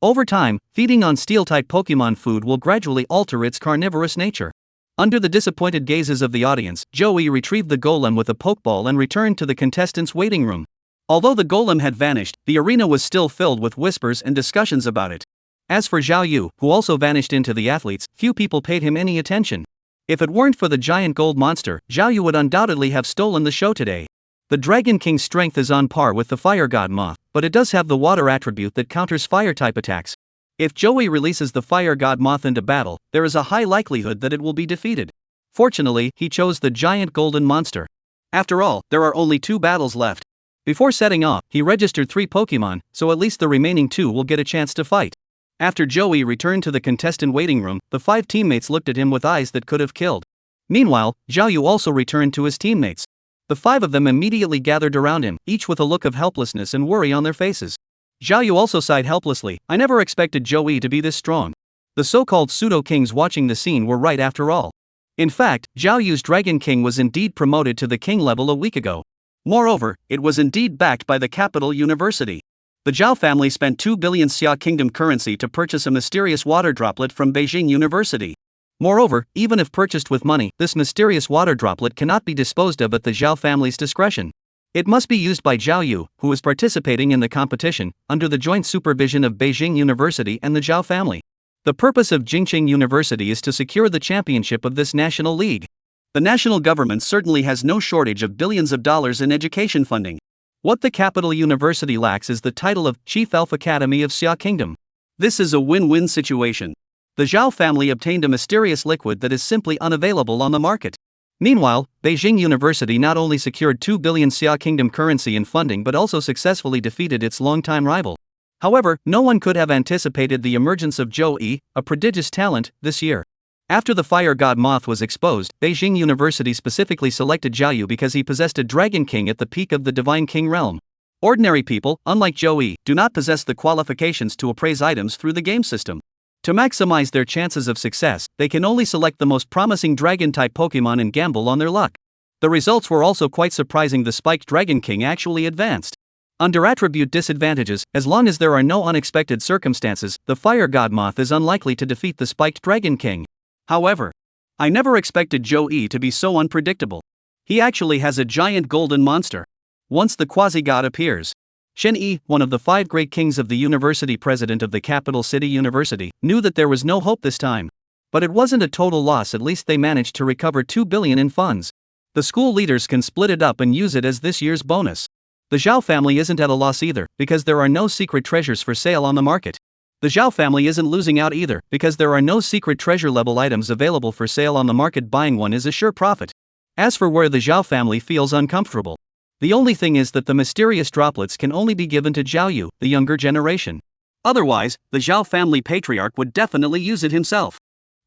Over time, feeding on steel-type Pokemon food will gradually alter its carnivorous nature. Under the disappointed gazes of the audience, Joey retrieved the golem with a pokeball and returned to the contestants' waiting room. Although the golem had vanished, the arena was still filled with whispers and discussions about it. As for Zhao Yu, who also vanished into the athletes, few people paid him any attention. If it weren't for the giant gold monster, Zhao Yu would undoubtedly have stolen the show today. The Dragon King's strength is on par with the Fire God Moth, but it does have the water attribute that counters fire-type attacks. If Joey releases the Fire God Moth into battle, there is a high likelihood that it will be defeated. Fortunately, he chose the giant golden monster. After all, there are only 2 battles left. Before setting off, he registered 3 Pokemon, so at least the remaining 2 will get a chance to fight. After Joey returned to the contestant waiting room, the 5 teammates looked at him with eyes that could have killed. Meanwhile, Zhao Yu also returned to his teammates. The 5 of them immediately gathered around him, each with a look of helplessness and worry on their faces. Zhao Yu also sighed helplessly. "I never expected Joey to be this strong." The so-called pseudo-kings watching the scene were right after all. In fact, Zhao Yu's Dragon King was indeed promoted to the king level a week ago. Moreover, it was indeed backed by the capital university. The Zhao family spent 2 billion Xia Kingdom currency to purchase a mysterious water droplet from Beijing University. Moreover, even if purchased with money, this mysterious water droplet cannot be disposed of at the Zhao family's discretion. It must be used by Zhao Yu, who is participating in the competition, under the joint supervision of Beijing University and the Zhao family. The purpose of Jingqing University is to secure the championship of this national league. The national government certainly has no shortage of billions of dollars in education funding. What the capital university lacks is the title of Chief Elf Academy of Xia Kingdom. This is a win-win situation. The Zhao family obtained a mysterious liquid that is simply unavailable on the market. Meanwhile, Beijing University not only secured 2 billion Xia Kingdom currency in funding but also successfully defeated its longtime rival. However, no one could have anticipated the emergence of Zhou Yi, a prodigious talent, this year. After the Fire God Moth was exposed, Beijing University specifically selected Zhao Yu because he possessed a Dragon King at the peak of the Divine King realm. Ordinary people, unlike Zhou Yi, do not possess the qualifications to appraise items through the game system. To maximize their chances of success, they can only select the most promising Dragon-type Pokemon and gamble on their luck. The results were also quite surprising. The Spiked Dragon King actually advanced. Under attribute disadvantages, as long as there are no unexpected circumstances, the Fire God Moth is unlikely to defeat the Spiked Dragon King. However, I never expected Zhou Yi to be so unpredictable. He actually has a giant golden monster. Once the quasi-god appears, Shen Yi, one of the 5 great kings of the university, president of the capital city university, knew that there was no hope this time. But it wasn't a total loss. At least they managed to recover 2 billion in funds. The school leaders can split it up and use it as this year's bonus. The Zhao family isn't at a loss either, because there are no secret treasures for sale on the market. The Zhao family isn't losing out either, because there are no secret treasure level items available for sale on the market. Buying one is a sure profit. As for where the Zhao family feels uncomfortable, the only thing is that the mysterious droplets can only be given to Zhao Yu, the younger generation. Otherwise, the Zhao family patriarch would definitely use it himself.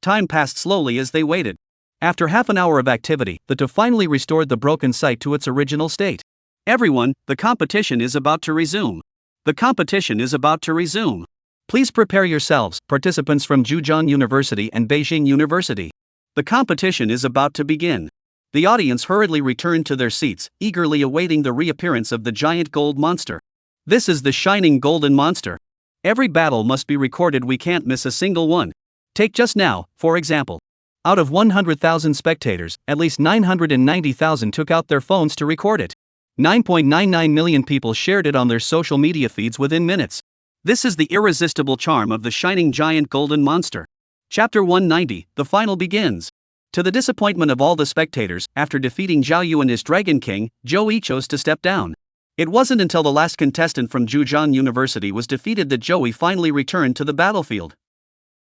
Time passed slowly as they waited. After half an hour of activity, the two finally restored the broken site to its original state. Everyone, the competition is about to resume. The competition is about to resume. Please prepare yourselves, participants from Zhejiang University and Beijing University. The competition is about to begin. The audience hurriedly returned to their seats, eagerly awaiting the reappearance of the giant gold monster. This is the shining golden monster. Every battle must be recorded, we can't miss a single one. Take just now, for example. Out of 100,000 spectators, at least 990,000 took out their phones to record it. 9.99 million people shared it on their social media feeds within minutes. This is the irresistible charm of the shining giant golden monster. Chapter 190, the final begins. To the disappointment of all the spectators, after defeating Zhao Yu and his Dragon King, Joey chose to step down. It wasn't until the last contestant from Zhejiang University was defeated that Joey finally returned to the battlefield.